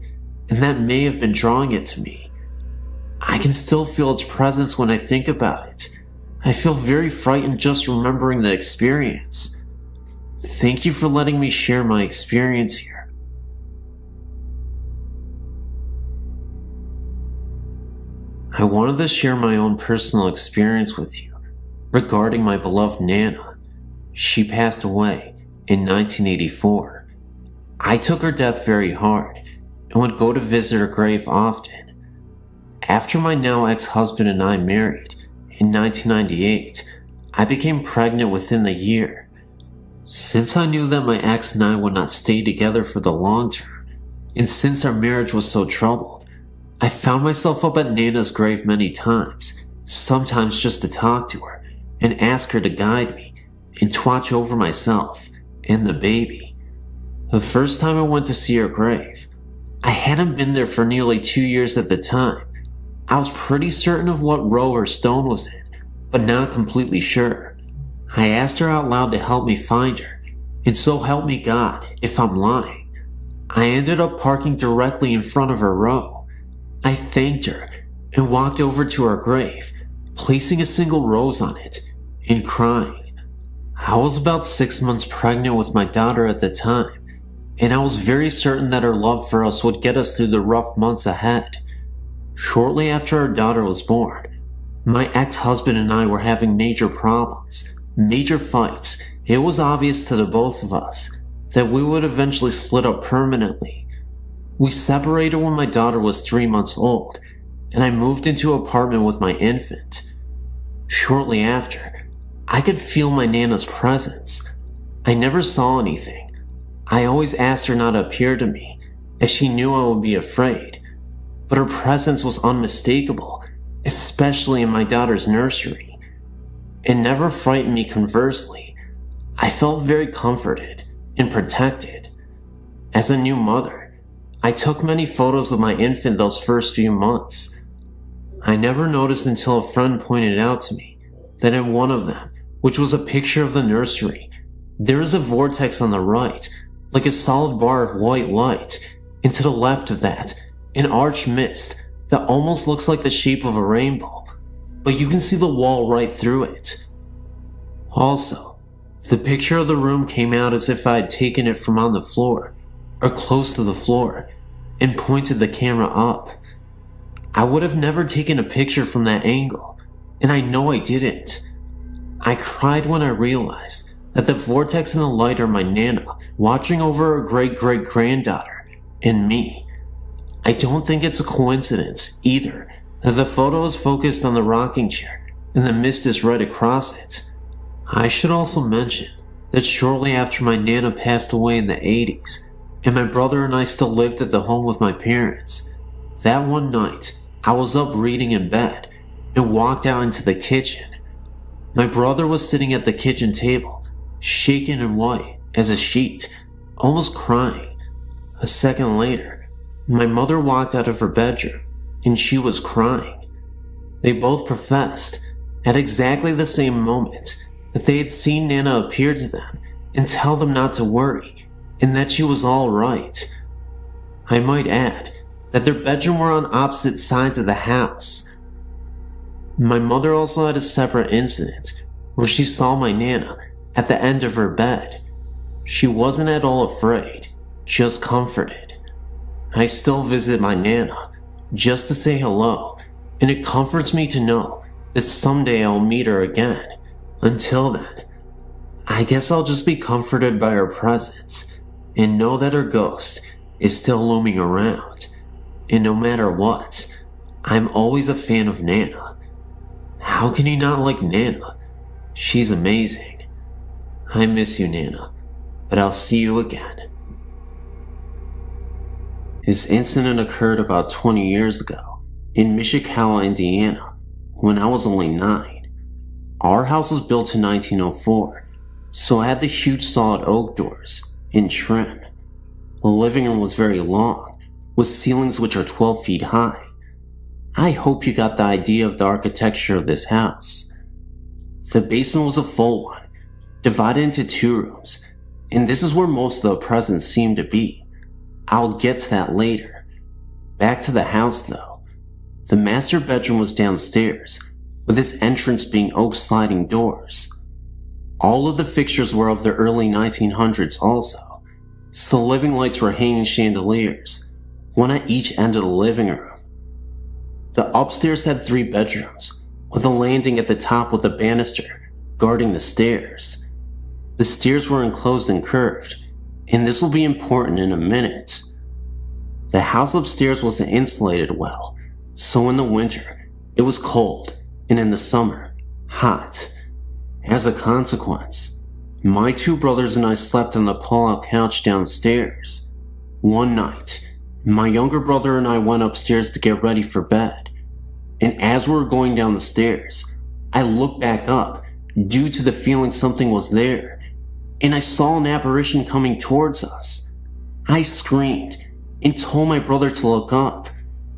and that may have been drawing it to me. I can still feel its presence when I think about it. I feel very frightened just remembering the experience. Thank you for letting me share my experience here. I wanted to share my own personal experience with you regarding my beloved Nana. She passed away in 1984, I took her death very hard and would go to visit her grave often. After my now ex-husband and I married in 1998, I became pregnant within the year. Since I knew that my ex and I would not stay together for the long term, and since our marriage was so troubled, I found myself up at Nana's grave many times, sometimes just to talk to her and ask her to guide me and to watch over myself and the baby. The first time I went to see her grave, I hadn't been there for nearly 2 years at the time. I was pretty certain of what row her stone was in, but not completely sure. I asked her out loud to help me find her, and so help me God if I'm lying. I ended up parking directly in front of her row. I thanked her and walked over to her grave, placing a single rose on it and crying. I was about 6 months pregnant with my daughter at the time, and I was very certain that her love for us would get us through the rough months ahead. Shortly after our daughter was born, my ex-husband and I were having major problems, major fights. It was obvious to the both of us that we would eventually split up permanently. We separated when my daughter was 3 months old, and I moved into an apartment with my infant. Shortly after, I could feel my Nana's presence. I never saw anything. I always asked her not to appear to me, as she knew I would be afraid, but her presence was unmistakable, especially in my daughter's nursery. It never frightened me. Conversely, I felt very comforted and protected. As a new mother, I took many photos of my infant those first few months. I never noticed until a friend pointed out to me that in one of them, which was a picture of the nursery, there is a vortex on the right, like a solid bar of white light, and to the left of that, an arched mist that almost looks like the shape of a rainbow, but you can see the wall right through it. Also, the picture of the room came out as if I had taken it from on the floor, or close to the floor, and pointed the camera up. I would have never taken a picture from that angle, and I know I didn't. I cried when I realized that the vortex and the light are my Nana watching over her great-great-granddaughter and me. I don't think it's a coincidence, either, that the photo is focused on the rocking chair and the mist is right across it. I should also mention that shortly after my Nana passed away in the 80s, and my brother and I still lived at the home with my parents, that one night I was up reading in bed and walked out into the kitchen. My brother was sitting at the kitchen table, shaken and white as a sheet, almost crying. A second later, my mother walked out of her bedroom, and she was crying. They both professed, at exactly the same moment, that they had seen Nana appear to them and tell them not to worry, and that she was all right. I might add that their bedroom were on opposite sides of the house. My mother also had a separate incident where she saw my Nana at the end of her bed. She wasn't at all afraid, just comforted. I still visit my Nana just to say hello, and it comforts me to know that someday I'll meet her again. Until then, I guess I'll just be comforted by her presence and know that her ghost is still looming around. And no matter what, I'm always a fan of Nana. How can you not like Nana? She's amazing. I miss you, Nana, but I'll see you again. This incident occurred about 20 years ago in Mishikawa, Indiana, when I was only 9. Our house was built in 1904, so it had the huge solid oak doors and trim. The living room was very long, with ceilings which are 12 feet high. I hope you got the idea of the architecture of this house. The basement was a full one, divided into 2 rooms, and this is where most of the presents seem to be. I'll get to that later. Back to the house though. The master bedroom was downstairs, with its entrance being oak sliding doors. All of the fixtures were of the early 1900s also, so the living lights were hanging chandeliers, one at each end of the living room. The upstairs had 3 bedrooms, with a landing at the top with a banister guarding the stairs. The stairs were enclosed and curved, and this will be important in a minute. The house upstairs wasn't insulated well, so in the winter, it was cold, and in the summer, hot. As a consequence, my two brothers and I slept on the pull-out couch downstairs. One night, my younger brother and I went upstairs to get ready for bed, and as we were going down the stairs, I looked back up due to the feeling something was there, and I saw an apparition coming towards us. I screamed and told my brother to look up.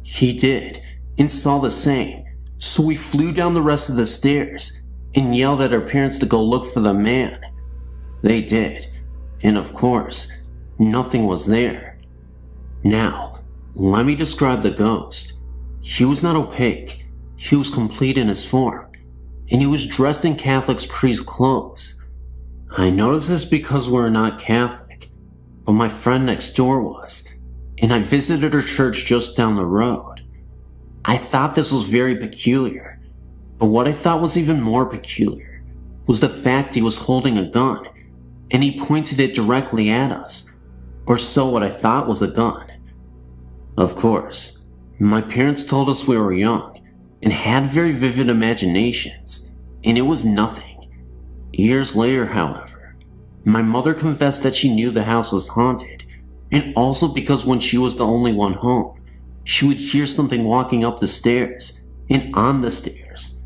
He did, and saw the same, so we flew down the rest of the stairs and yelled at our parents to go look for the man. They did, and of course, nothing was there. Now, let me describe the ghost. He was not opaque, he was complete in his form, and he was dressed in Catholic priest clothes. I noticed this because we're not Catholic, but my friend next door was, and I visited her church just down the road. I thought this was very peculiar, but what I thought was even more peculiar was the fact he was holding a gun, and he pointed it directly at us, or so what I thought was a gun. Of course, my parents told us we were young and had very vivid imaginations, and it was nothing. Years later, however, my mother confessed that she knew the house was haunted, and also because when she was the only one home, she would hear something walking up the stairs and on the stairs.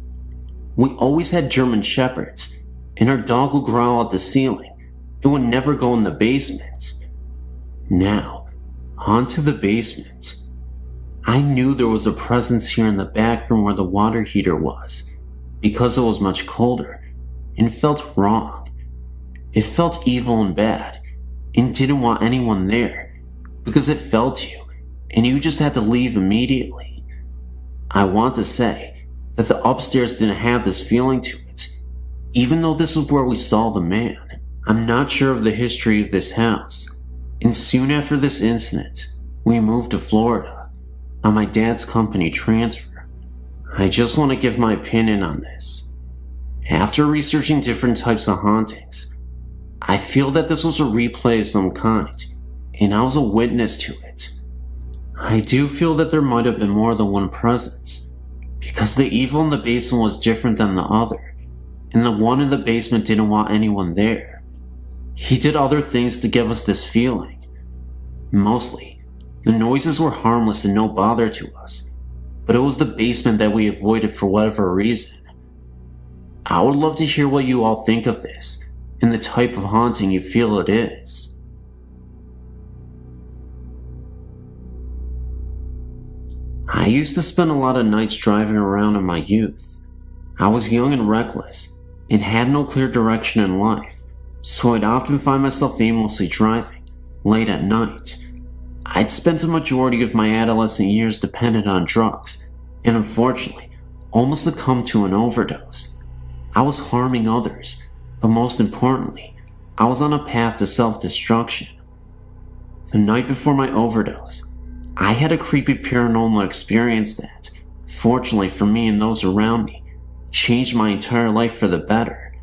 We always had German shepherds, and our dog would growl at the ceiling and would never go in the basement. Now, onto the basement. I knew there was a presence here in the back room where the water heater was, because it was much colder, and felt wrong. It felt evil and bad, and didn't want anyone there, because it felt you, and you just had to leave immediately. I want to say that the upstairs didn't have this feeling to it, even though this is where we saw the man. I'm not sure of the history of this house, and soon after this incident, we moved to Florida on my dad's company transfer. I just want to give my opinion on this. After researching different types of hauntings, I feel that this was a replay of some kind, and I was a witness to it. I do feel that there might have been more than one presence, because the evil in the basement was different than the other, and the one in the basement didn't want anyone there. He did other things to give us this feeling. Mostly, the noises were harmless and no bother to us, but it was the basement that we avoided for whatever reason. I would love to hear what you all think of this, and the type of haunting you feel it is. I used to spend a lot of nights driving around in my youth. I was young and reckless, and had no clear direction in life, so I'd often find myself aimlessly driving, late at night. I'd spent a majority of my adolescent years dependent on drugs, and unfortunately, almost succumbed to an overdose. I was harming others, but most importantly, I was on a path to self-destruction. The night before my overdose, I had a creepy paranormal experience that, fortunately for me and those around me, changed my entire life for the better.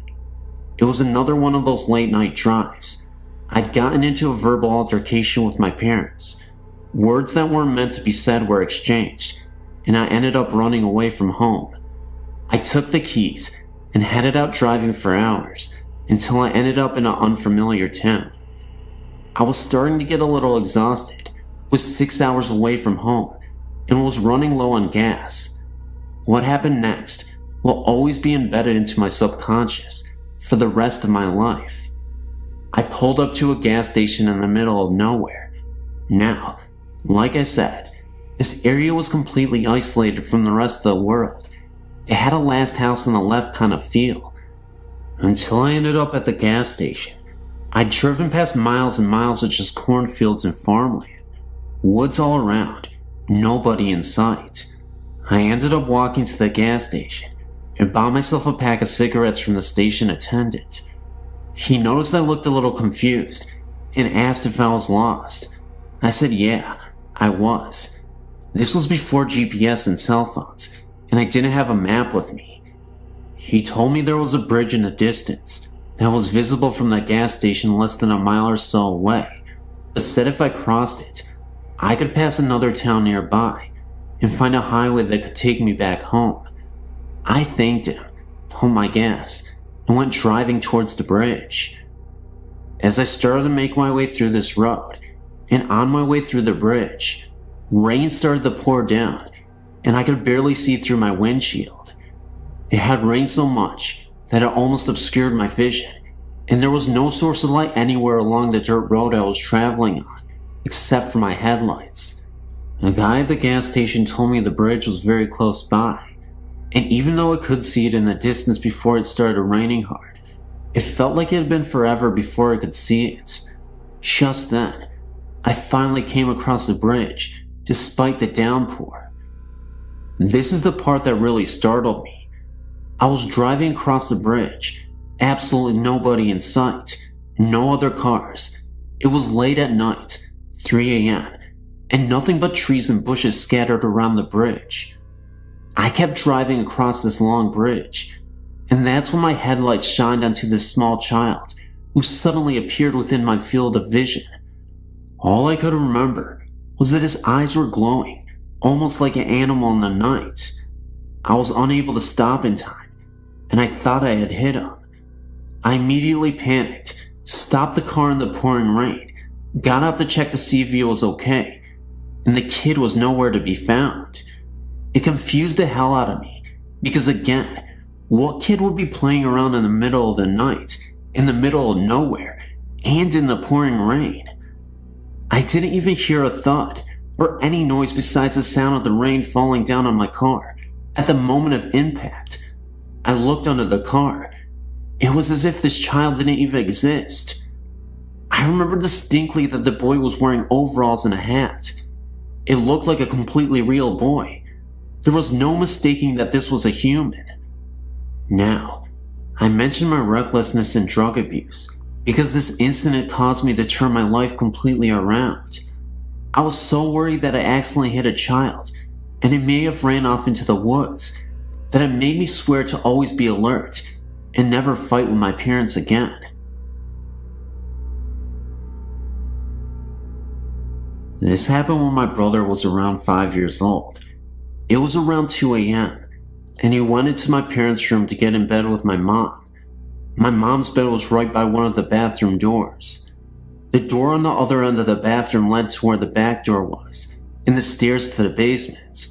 It was another one of those late night drives. I'd gotten into a verbal altercation with my parents. Words that weren't meant to be said were exchanged, and I ended up running away from home. I took the keys and headed out driving for hours until I ended up in an unfamiliar town. I was starting to get a little exhausted, was 6 hours away from home, and was running low on gas. What happened next will always be embedded into my subconscious for the rest of my life. I pulled up to a gas station in the middle of nowhere. Now, like I said, this area was completely isolated from the rest of the world. It had a last house on the left kind of feel. Until I ended up at the gas station. I'd driven past miles and miles of just cornfields and farmland. Woods all around, nobody in sight. I ended up walking to the gas station and bought myself a pack of cigarettes from the station attendant. He noticed I looked a little confused and asked if I was lost. I said yeah, I was. This was before GPS and cell phones, and I didn't have a map with me. He told me there was a bridge in the distance, that was visible from that gas station less than a mile or so away, but said if I crossed it, I could pass another town nearby and find a highway that could take me back home. I thanked him, pumped my gas, and went driving towards the bridge. As I started to make my way through this road, and on my way through the bridge, rain started to pour down, and I could barely see through my windshield. It had rained so much that it almost obscured my vision, and there was no source of light anywhere along the dirt road I was traveling on, except for my headlights. The guy at the gas station told me the bridge was very close by, and even though I could see it in the distance before it started raining hard, it felt like it had been forever before I could see it. Just then, I finally came across the bridge, despite the downpour. This is the part that really startled me. I was driving across the bridge, absolutely nobody in sight, no other cars. It was late at night, 3 a.m., and nothing but trees and bushes scattered around the bridge. I kept driving across this long bridge, and that's when my headlights shined onto this small child who suddenly appeared within my field of vision. All I could remember was that his eyes were glowing, almost like an animal in the night. I was unable to stop in time, and I thought I had hit him. I immediately panicked, stopped the car in the pouring rain, got out to check to see if he was okay, and the kid was nowhere to be found. It confused the hell out of me, because again, what kid would be playing around in the middle of the night, in the middle of nowhere, and in the pouring rain? I didn't even hear a thud, or any noise besides the sound of the rain falling down on my car. At the moment of impact, I looked under the car. It was as if this child didn't even exist. I remember distinctly that the boy was wearing overalls and a hat. It looked like a completely real boy. There was no mistaking that this was a human. Now, I mentioned my recklessness and drug abuse because this incident caused me to turn my life completely around. I was so worried that I accidentally hit a child, and it may have ran off into the woods, that it made me swear to always be alert and never fight with my parents again. This happened when my brother was around 5 years old. It was around 2 a.m., and he went into my parents' room to get in bed with my mom. My mom's bed was right by one of the bathroom doors. The door on the other end of the bathroom led to where the back door was, and the stairs to the basement.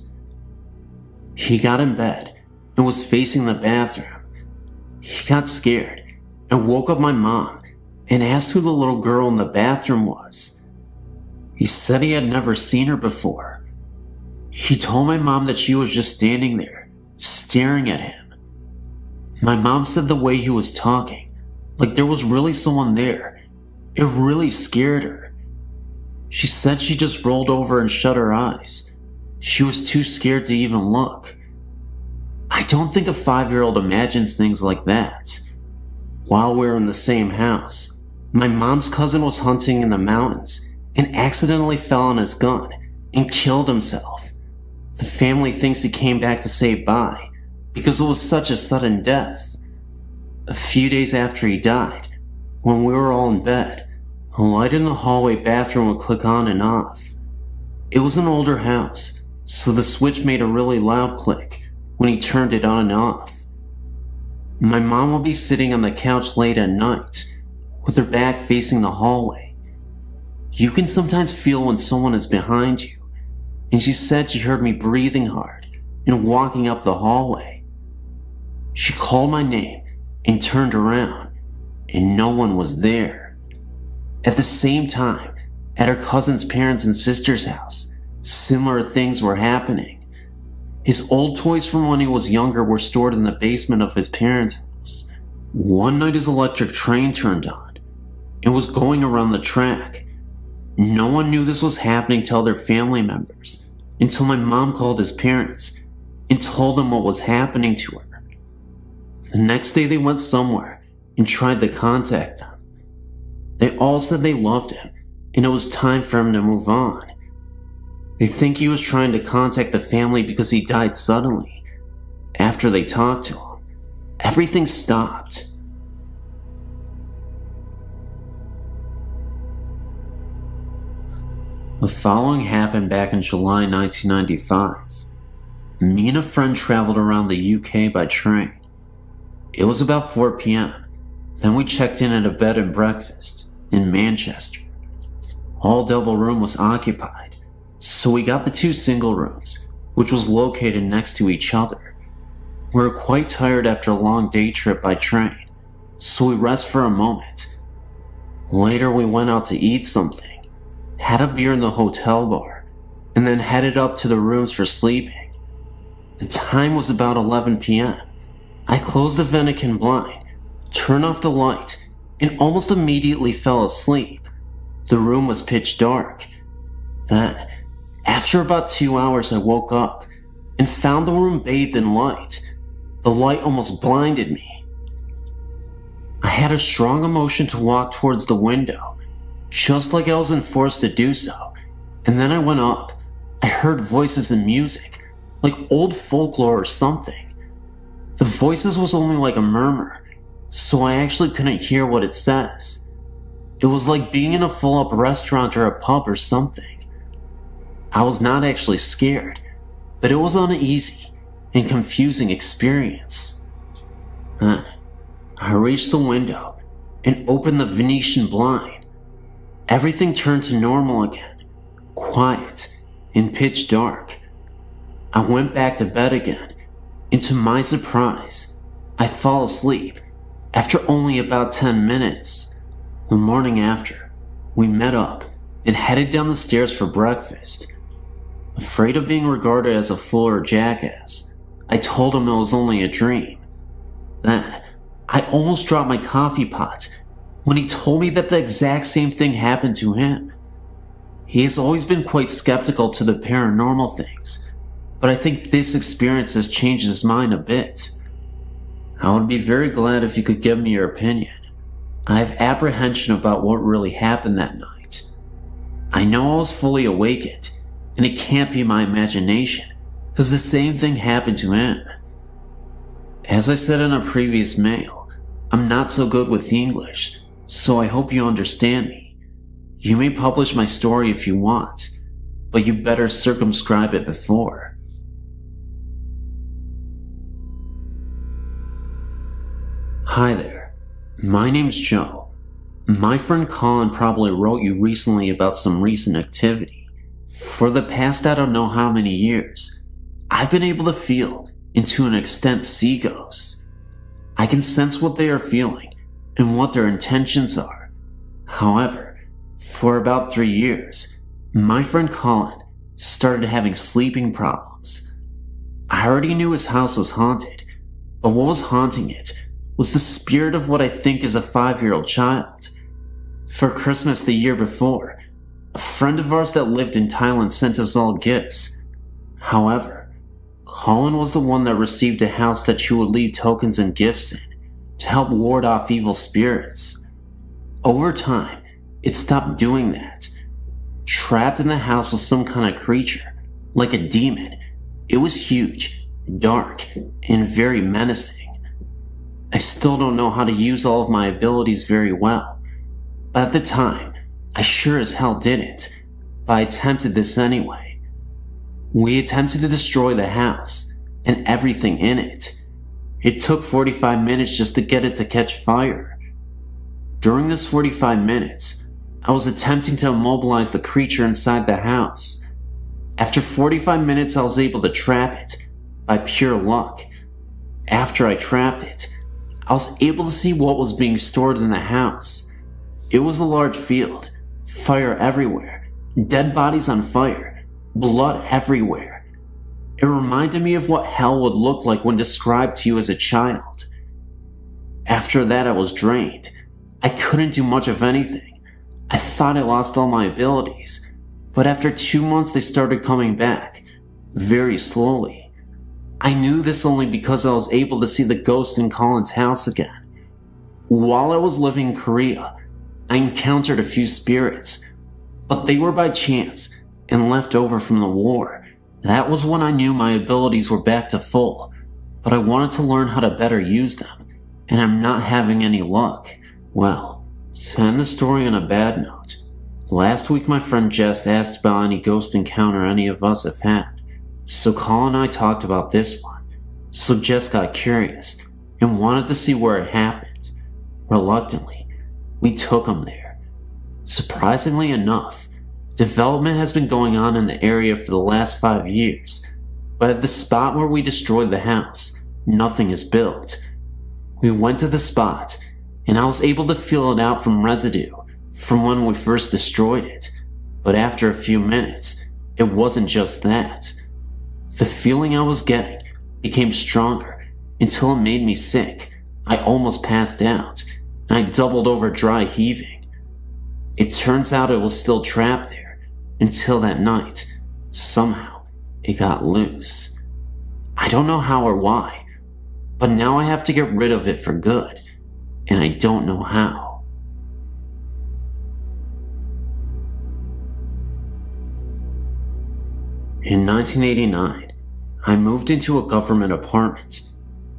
He got in bed and was facing the bathroom. He got scared and woke up my mom and asked who the little girl in the bathroom was. He said he had never seen her before. He told my mom that she was just standing there, staring at him. My mom said the way he was talking, like there was really someone there, it really scared her. She said she just rolled over and shut her eyes. She was too scared to even look. I don't think a 5-year-old imagines things like that. While we were in the same house, my mom's cousin was hunting in the mountains and accidentally fell on his gun and killed himself. The family thinks he came back to say bye because it was such a sudden death. A few days after he died, when we were all in bed, a light in the hallway bathroom would click on and off. It was an older house, so the switch made a really loud click when he turned it on and off. My mom would be sitting on the couch late at night, with her back facing the hallway. You can sometimes feel when someone is behind you, and she said she heard me breathing hard and walking up the hallway. She called my name and turned around, and no one was there. At the same time, at her cousin's parents' and sister's house, similar things were happening. His old toys from when he was younger were stored in the basement of his parents' house. One night his electric train turned on. It was going around the track. No one knew this was happening to other family members until my mom called his parents and told them what was happening to her. The next day they went somewhere and tried to contact them. They all said they loved him and it was time for him to move on. They think he was trying to contact the family because he died suddenly. After they talked to him, everything stopped. The following happened back in July 1995. Me and a friend traveled around the UK by train. It was about 4 p.m. Then we checked in at a bed and breakfast in Manchester. All double room was occupied, so we got the 2 single rooms, which was located next to each other. We were quite tired after a long day trip by train, so we rest for a moment. Later we went out to eat something, had a beer in the hotel bar, and then headed up to the rooms for sleeping. The time was about 11 p.m. I closed the Vatican blind, turned off the light, and almost immediately fell asleep. The room was pitch dark. Then, after about 2 hours, I woke up and found the room bathed in light. The light almost blinded me. I had a strong emotion to walk towards the window, just like I was enforced to do so, and then I went up. I heard voices and music, like old folklore or something. The voices was only like a murmur, so I actually couldn't hear what it says. It was like being in a full-up restaurant or a pub or something. I was not actually scared, but it was an uneasy and confusing experience. Then, I reached the window and opened the Venetian blind. Everything turned to normal again, quiet and pitch dark. I went back to bed again, and to my surprise, I fell asleep after only about 10 minutes. The morning after, we met up and headed down the stairs for breakfast. Afraid of being regarded as a fool or jackass, I told him it was only a dream. Then, I almost dropped my coffee pot when he told me that the exact same thing happened to him. He has always been quite skeptical to the paranormal things, but I think this experience has changed his mind a bit. I would be very glad if you could give me your opinion. I have apprehension about what really happened that night. I know I was fully awakened, and it can't be my imagination, because the same thing happened to him. As I said in a previous mail, I'm not so good with English, so I hope you understand me. You may publish my story if you want, but you better circumscribe it before. Hi there, my name's Joe. My friend Colin probably wrote you recently about some recent activity. For the past I don't know how many years, I've been able to feel, and to an extent see ghosts. I can sense what they are feeling and what their intentions are. However, for about 3 years, my friend Colin started having sleeping problems. I already knew his house was haunted, but what was haunting it was the spirit of what I think is a 5-year-old child. For Christmas the year before, a friend of ours that lived in Thailand sent us all gifts. However, Colin was the one that received a house that you would leave tokens and gifts in to help ward off evil spirits. Over time, it stopped doing that. Trapped in the house was some kind of creature, like a demon. It was huge, dark, and very menacing. I still don't know how to use all of my abilities very well, but at the time, I sure as hell didn't, but I attempted this anyway. We attempted to destroy the house, and everything in it. It took 45 minutes just to get it to catch fire. During this 45 minutes, I was attempting to immobilize the creature inside the house. After 45 minutes, I was able to trap it, by pure luck. After I trapped it, I was able to see what was being stored in the house. It was a large field, fire everywhere, dead bodies on fire, blood everywhere. It reminded me of what hell would look like when described to you as a child. After that, I was drained. I couldn't do much of anything. I thought I lost all my abilities, but after 2 months they started coming back, very slowly. I knew this only because I was able to see the ghost in Colin's house again. While I was living in Korea, I encountered a few spirits, but they were by chance and left over from the war. That was when I knew my abilities were back to full, but I wanted to learn how to better use them, and I'm not having any luck. Well, to end the story on a bad note, Last week my friend Jess asked about any ghost encounter any of us have had, so Colin and I talked about this one. So Jess got curious and wanted to see where it happened. Reluctantly, we took him there. Surprisingly enough, development has been going on in the area for the last 5 years, but at the spot where we destroyed the house, nothing is built. We went to the spot, and I was able to feel it out from residue from when we first destroyed it, but after a few minutes, it wasn't just that. The feeling I was getting became stronger until it made me sick. I almost passed out, and I doubled over dry heaving. It turns out it was still trapped there until that night. Somehow, it got loose. I don't know how or why, but now I have to get rid of it for good, and I don't know how. In 1989, I moved into a government apartment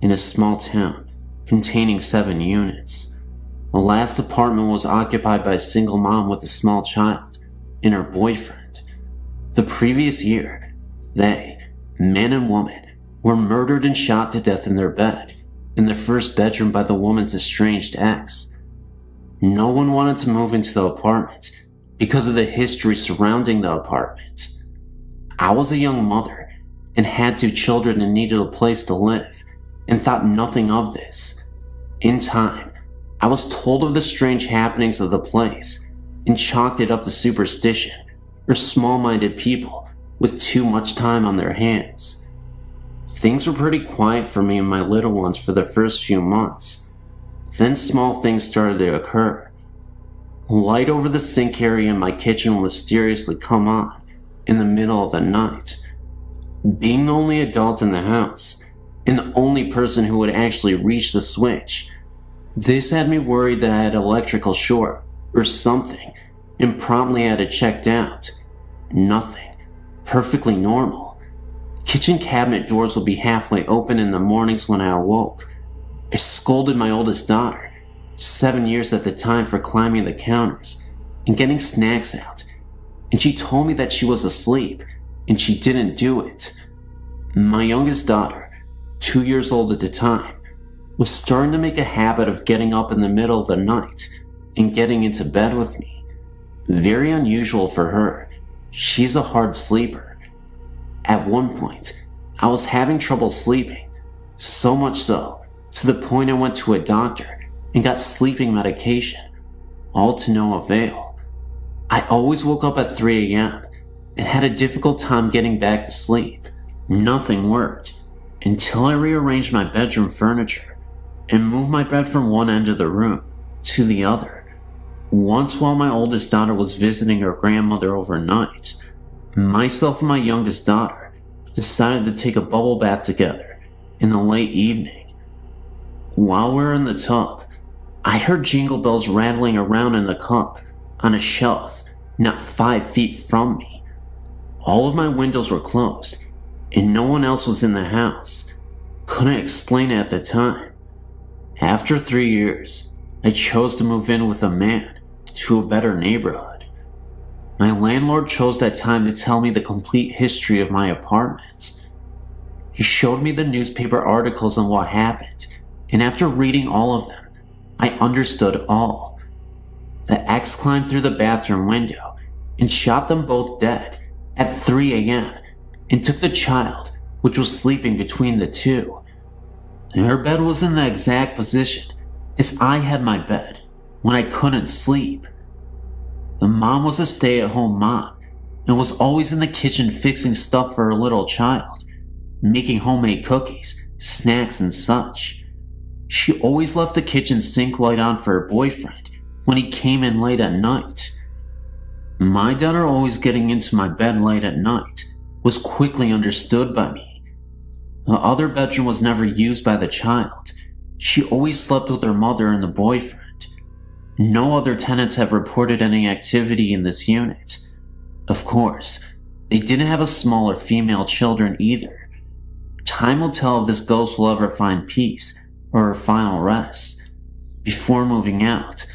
in a small town containing 7 units. The last apartment was occupied by a single mom with a small child and her boyfriend. The previous year, they, man and woman, were murdered and shot to death in their bed in their first bedroom by the woman's estranged ex. No one wanted to move into the apartment because of the history surrounding the apartment. I was a young mother and had 2 children and needed a place to live, and thought nothing of this. In time, I was told of the strange happenings of the place and chalked it up to superstition or small-minded people with too much time on their hands. Things were pretty quiet for me and my little ones for the first few months. Then small things started to occur. Light over the sink area in my kitchen would mysteriously come on in the middle of the night. Being the only adult in the house, and the only person who would actually reach the switch, this had me worried that I had electrical short or something, and promptly had it checked out. Nothing. Perfectly normal. Kitchen cabinet doors would be halfway open in the mornings when I awoke. I scolded my oldest daughter, 7 years at the time, for climbing the counters and getting snacks out, and she told me that she was asleep and she didn't do it. My youngest daughter, 2 years old at the time, was starting to make a habit of getting up in the middle of the night and getting into bed with me. Very unusual for her. She's a hard sleeper. At one point, I was having trouble sleeping, so much so, to the point I went to a doctor and got sleeping medication, all to no avail. I always woke up at 3 a.m. and had a difficult time getting back to sleep. Nothing worked until I rearranged my bedroom furniture and moved my bed from one end of the room to the other. Once, while my oldest daughter was visiting her grandmother overnight, myself and my youngest daughter decided to take a bubble bath together in the late evening. While we were in the tub, I heard jingle bells rattling around in the cup on a shelf not 5 feet from me. All of my windows were closed, and no one else was in the house. Couldn't explain it at the time. After 3 years, I chose to move in with a man to a better neighborhood. My landlord chose that time to tell me the complete history of my apartment. He showed me the newspaper articles on what happened, and after reading all of them, I understood all. The ex climbed through the bathroom window and shot them both dead at 3 a.m. and took the child, which was sleeping between the two. Her bed was in the exact position as I had my bed when I couldn't sleep. The mom was a stay-at-home mom and was always in the kitchen fixing stuff for her little child, making homemade cookies, snacks, and such. She always left the kitchen sink light on for her boyfriend when he came in late at night. My daughter always getting into my bed late at night was quickly understood by me. The other bedroom was never used by the child. She always slept with her mother and the boyfriend. No other tenants have reported any activity in this unit. Of course, they didn't have a smaller female children either. Time will tell if this ghost will ever find peace or her final rest. Before moving out,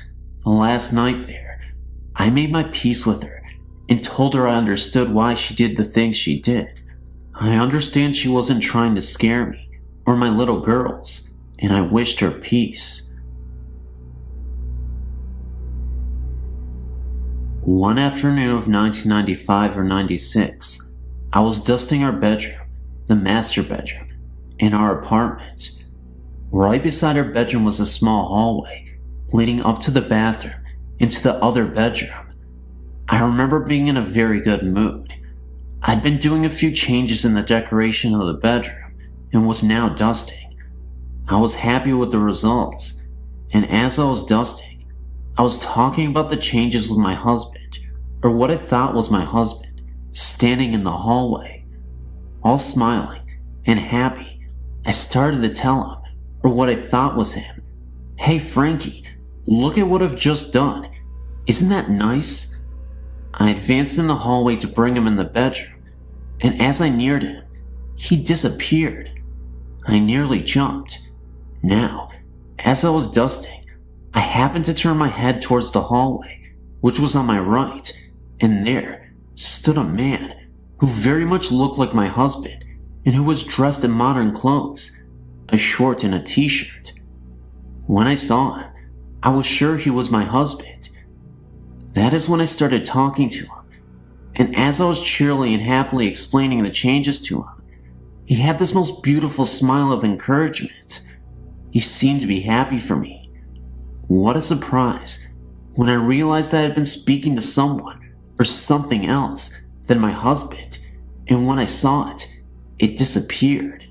the last night there, I made my peace with her and told her I understood why she did the things she did. I understand she wasn't trying to scare me or my little girls, and I wished her peace. One afternoon of 1995 or 96, I was dusting our bedroom, the master bedroom, in our apartment. Right beside our bedroom was a small hallway leading up to the bathroom into the other bedroom. I remember being in a very good mood. I'd been doing a few changes in the decoration of the bedroom and was now dusting. I was happy with the results, and as I was dusting, I was talking about the changes with my husband, or what I thought was my husband, standing in the hallway. All smiling and happy, I started to tell him, or what I thought was him, "Hey Frankie, look at what I've just done. Isn't that nice?" I advanced in the hallway to bring him in the bedroom, and as I neared him, he disappeared. I nearly jumped. Now, as I was dusting, I happened to turn my head towards the hallway, which was on my right, and there stood a man who very much looked like my husband and who was dressed in modern clothes, a short and a t-shirt. When I saw him, I was sure he was my husband. That is when I started talking to him, and as I was cheerily and happily explaining the changes to him, he had this most beautiful smile of encouragement. He seemed to be happy for me. What a surprise when I realized that I had been speaking to someone or something else than my husband, and when I saw it, it disappeared.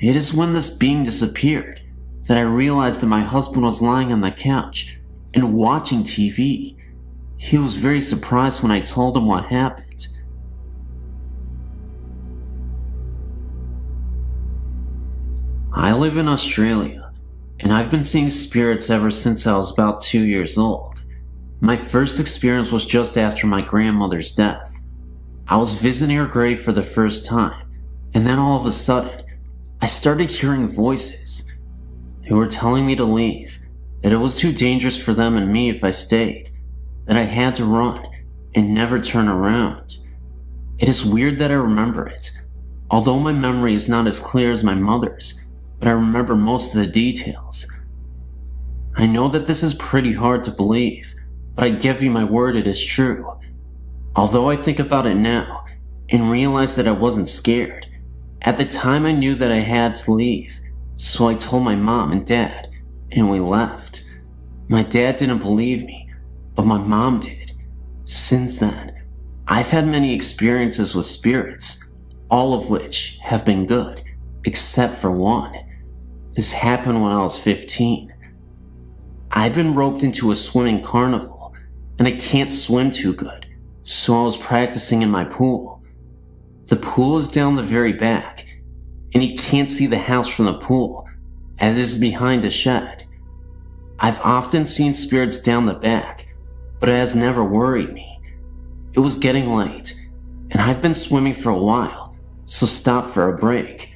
It is when this being disappeared that I realized that my husband was lying on the couch and watching TV. He was very surprised when I told him what happened. I live in Australia, and I've been seeing spirits ever since I was about 2 years old. My first experience was just after my grandmother's death. I was visiting her grave for the first time, and then all of a sudden, I started hearing voices. They were telling me to leave, that it was too dangerous for them and me if I stayed, that I had to run and never turn around. It is weird that I remember it, although my memory is not as clear as my mother's, but I remember most of the details. I know that this is pretty hard to believe, but I give you my word it is true. Although I think about it now and realize that I wasn't scared, at the time I knew that I had to leave, so I told my mom and dad, and we left. My dad didn't believe me, but my mom did. Since then, I've had many experiences with spirits, all of which have been good, except for one. This happened when I was 15. I'd been roped into a swimming carnival, and I can't swim too good, so I was practicing in my pool. The pool is down the very back, and you can't see the house from the pool, as it is behind a shed. I've often seen spirits down the back, but it has never worried me. It was getting late, and I've been swimming for a while, so stopped for a break.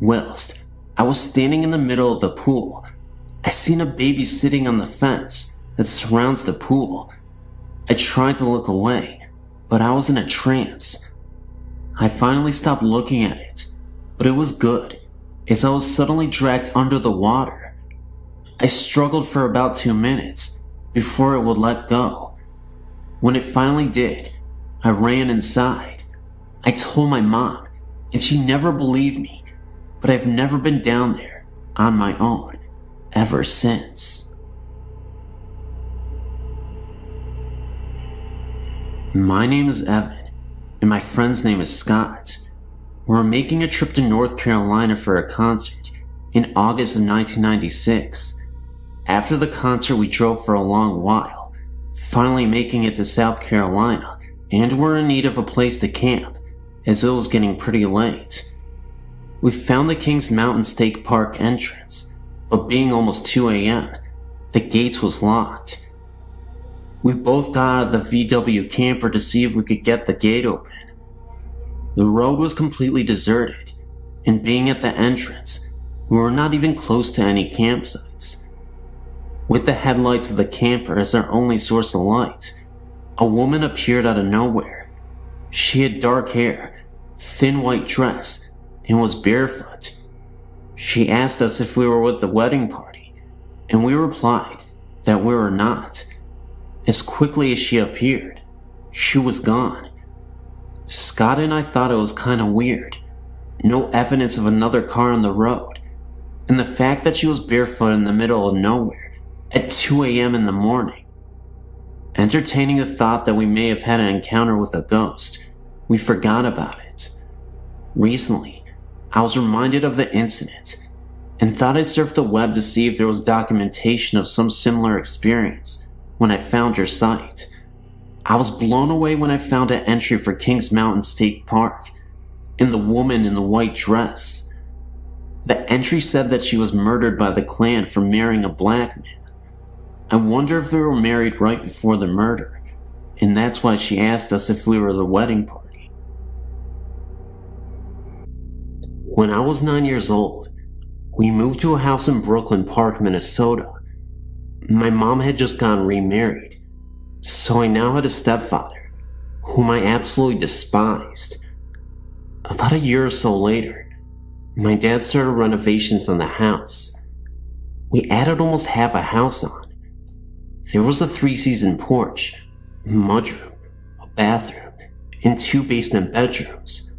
Whilst I was standing in the middle of the pool, I seen a baby sitting on the fence that surrounds the pool. I tried to look away, but I was in a trance. I finally stopped looking at it, but it was good, as I was suddenly dragged under the water. I struggled for about 2 minutes before it would let go. When it finally did, I ran inside. I told my mom, and she never believed me, but I've never been down there on my own ever since. My name is Evan, and my friend's name is Scott. We're making a trip to North Carolina for a concert in August of 1996. After the concert, we drove for a long while, finally making it to South Carolina, and were in need of a place to camp, as it was getting pretty late. We found the Kings Mountain State Park entrance, but being almost 2 a.m., the gates was locked. We both got out of the VW camper to see if we could get the gate open. The road was completely deserted, and being at the entrance, we were not even close to any campsites. With the headlights of the camper as our only source of light, A woman appeared out of nowhere. She had dark hair, thin white dress, and was barefoot. She asked us if we were with the wedding party, and we replied that we were not. As quickly as she appeared, she was gone. Scott and I thought it was kind of weird. No evidence of another car on the road, and the fact that she was barefoot in the middle of nowhere at 2 a.m. in the morning. Entertaining the thought that we may have had an encounter with a ghost, we forgot about it. Recently, I was reminded of the incident and thought I'd surf the web to see if there was documentation of some similar experience when I found your site. I was blown away when I found an entry for Kings Mountain State Park and the woman in the white dress. The entry said that she was murdered by the clan for marrying a black man. I wonder if they were married right before the murder, and that's why she asked us if we were the wedding party. When I was 9 years old, we moved to a house in Brooklyn Park, Minnesota. My mom had just gotten remarried, so I now had a stepfather, whom I absolutely despised. About a year or so later, my dad started renovations on the house. We added almost half a house on. There was a 3-season porch, a mudroom, a bathroom, and 2 basement bedrooms.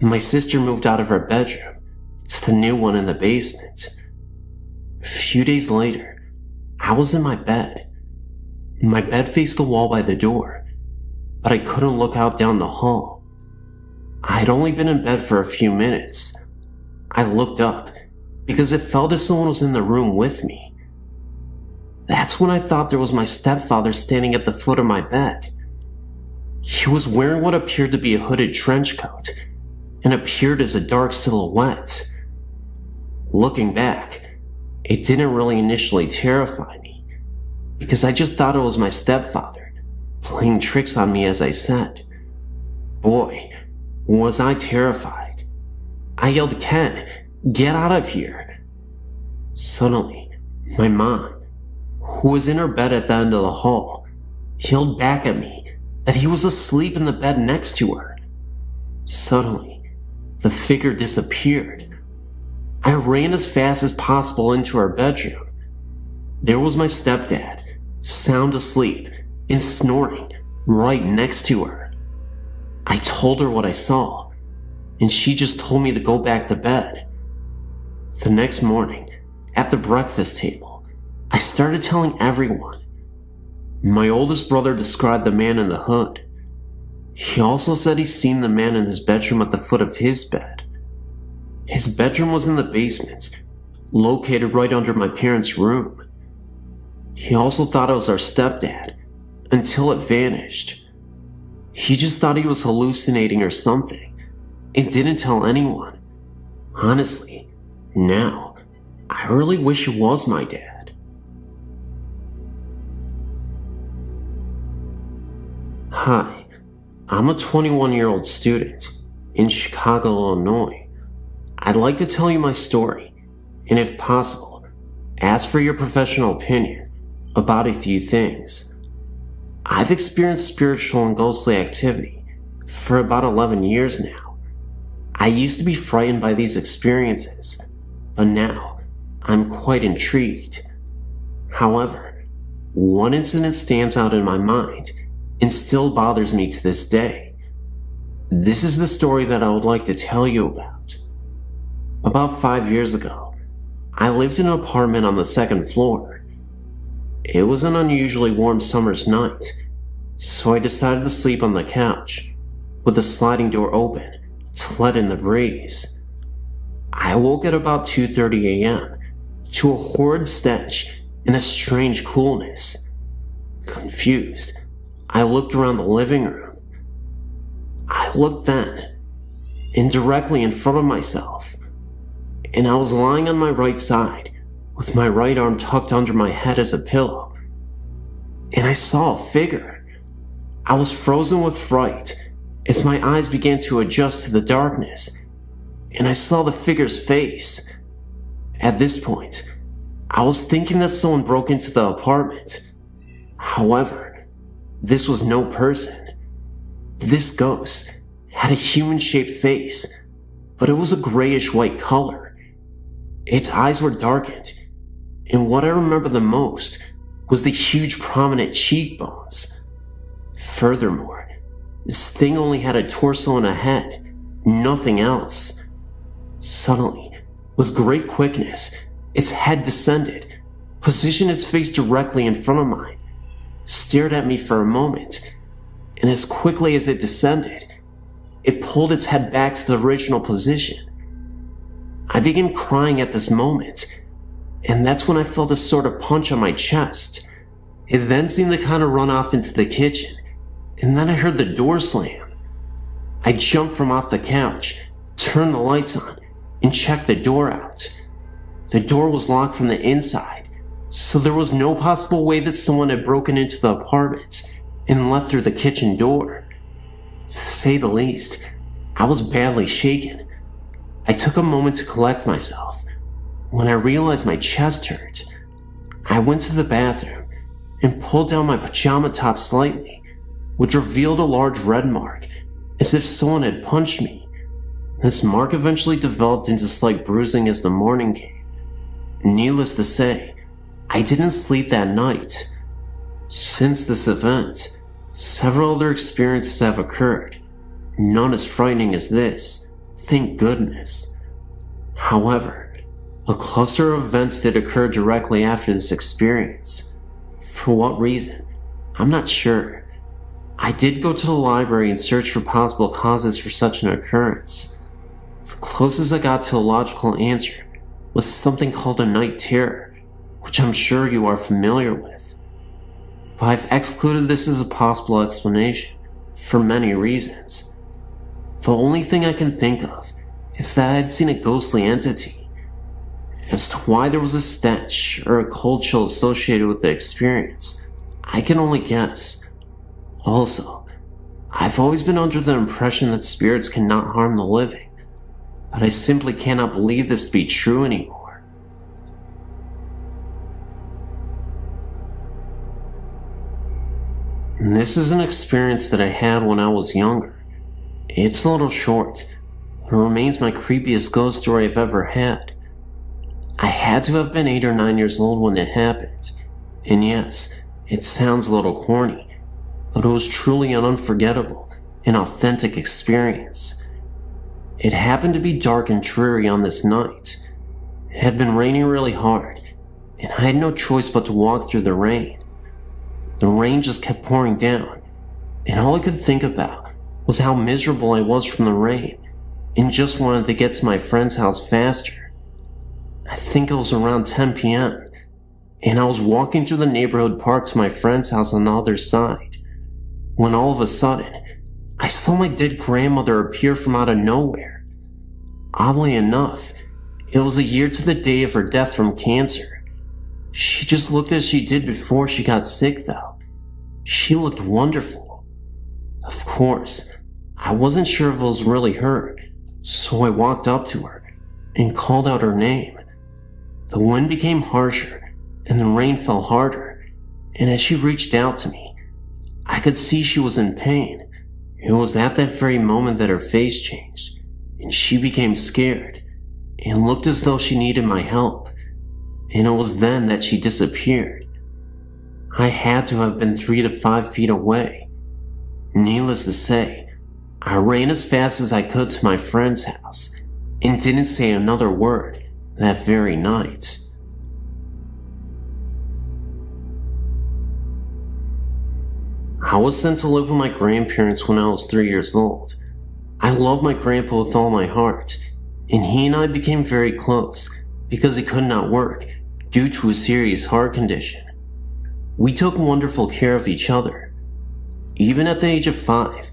My sister moved out of her bedroom to the new one in the basement. A few days later, I was in my bed. My bed faced the wall by the door, but I couldn't look out down the hall. I had only been in bed for a few minutes. I looked up because it felt as someone was in the room with me. That's when I thought there was my stepfather standing at the foot of my bed. He was wearing what appeared to be a hooded trench coat and appeared as a dark silhouette. Looking back, it didn't really initially terrify me because I just thought it was my stepfather playing tricks on me, as I said. Boy, was I terrified. I yelled, "Ken, get out of here." Suddenly, my mom, who was in her bed at the end of the hall, yelled back at me that he was asleep in the bed next to her. Suddenly, the figure disappeared. I ran as fast as possible into her bedroom. There was my stepdad, sound asleep and snoring right next to her. I told her what I saw, and she just told me to go back to bed. The next morning, at the breakfast table, I started telling everyone. My oldest brother described the man in the hood. He also said he'd seen the man in his bedroom at the foot of his bed. His bedroom was in the basement, located right under my parents' room. He also thought it was our stepdad, until it vanished. He just thought he was hallucinating or something, and didn't tell anyone. Honestly, now, I really wish it was my dad. Hi, I'm a 21-year-old student in Chicago, Illinois. I'd like to tell you my story, and if possible, ask for your professional opinion about a few things. I've experienced spiritual and ghostly activity for about 11 years now. I used to be frightened by these experiences, but now I'm quite intrigued. However, one incident stands out in my mind and still bothers me to this day. This is the story that I would like to tell you about. About 5 years ago, I lived in an apartment on the second floor. It was an unusually warm summer's night, so I decided to sleep on the couch, with the sliding door open to let in the breeze. I woke at about 2:30 a.m. to a horrid stench and a strange coolness. Confused, I looked around the living room. I looked then, and directly in front of myself, and I was lying on my right side, with my right arm tucked under my head as a pillow, and I saw a figure. I was frozen with fright as my eyes began to adjust to the darkness, and I saw the figure's face. At this point, I was thinking that someone broke into the apartment. However, This was no person. This ghost had a human-shaped face, but it was a grayish-white color. Its eyes were darkened, and what I remember the most was the huge prominent cheekbones. Furthermore, this thing only had a torso and a head, nothing else. Suddenly, with great quickness, its head descended, positioned its face directly in front of mine, stared at me for a moment, and as quickly as it descended, it pulled its head back to the original position. I began crying at this moment, and that's when I felt a sort of punch on my chest. It then seemed to kind of run off into the kitchen, and then I heard the door slam. I jumped from off the couch, turned the lights on, and checked the door out. The door was locked from the inside, so there was no possible way that someone had broken into the apartment and left through the kitchen door. To say the least, I was badly shaken. I took a moment to collect myself. When I realized my chest hurt, I went to the bathroom and pulled down my pajama top slightly, which revealed a large red mark, as if someone had punched me. This mark eventually developed into slight bruising as the morning came. Needless to say, I didn't sleep that night. Since this event, several other experiences have occurred, none as frightening as this, thank goodness. However, a cluster of events did occur directly after this experience. For what reason? I'm not sure. I did go to the library and search for possible causes for such an occurrence. The closest I got to a logical answer was something called a night terror, which I'm sure you are familiar with. But I've excluded this as a possible explanation, for many reasons. The only thing I can think of is that I had seen a ghostly entity. As to why there was a stench or a cold chill associated with the experience, I can only guess. Also, I've always been under the impression that spirits cannot harm the living, but I simply cannot believe this to be true anymore. And this is an experience that I had when I was younger. It's a little short, but it remains my creepiest ghost story I've ever had. I had to have been 8 or 9 years old when it happened, and yes, it sounds a little corny, but it was truly an unforgettable and authentic experience. It happened to be dark and dreary on this night. It had been raining really hard, and I had no choice but to walk through the rain. The rain just kept pouring down, and all I could think about was how miserable I was from the rain, and just wanted to get to my friend's house faster. I think it was around 10 p.m., and I was walking through the neighborhood park to my friend's house on the other side, when all of a sudden, I saw my dead grandmother appear from out of nowhere. Oddly enough, it was a year to the day of her death from cancer. She just looked as she did before she got sick, though. She looked wonderful. Of course, I wasn't sure if it was really her, so I walked up to her and called out her name. The wind became harsher, and the rain fell harder, and as she reached out to me, I could see she was in pain. It was at that very moment that her face changed, and she became scared, and looked as though she needed my help, and it was then that she disappeared. I had to have been 3 to 5 feet away. Needless to say, I ran as fast as I could to my friend's house, and didn't say another word that very night. I was sent to live with my grandparents when I was 3 years old. I loved my grandpa with all my heart, and he and I became very close because he could not work due to a serious heart condition. We took wonderful care of each other. Even at the age of 5,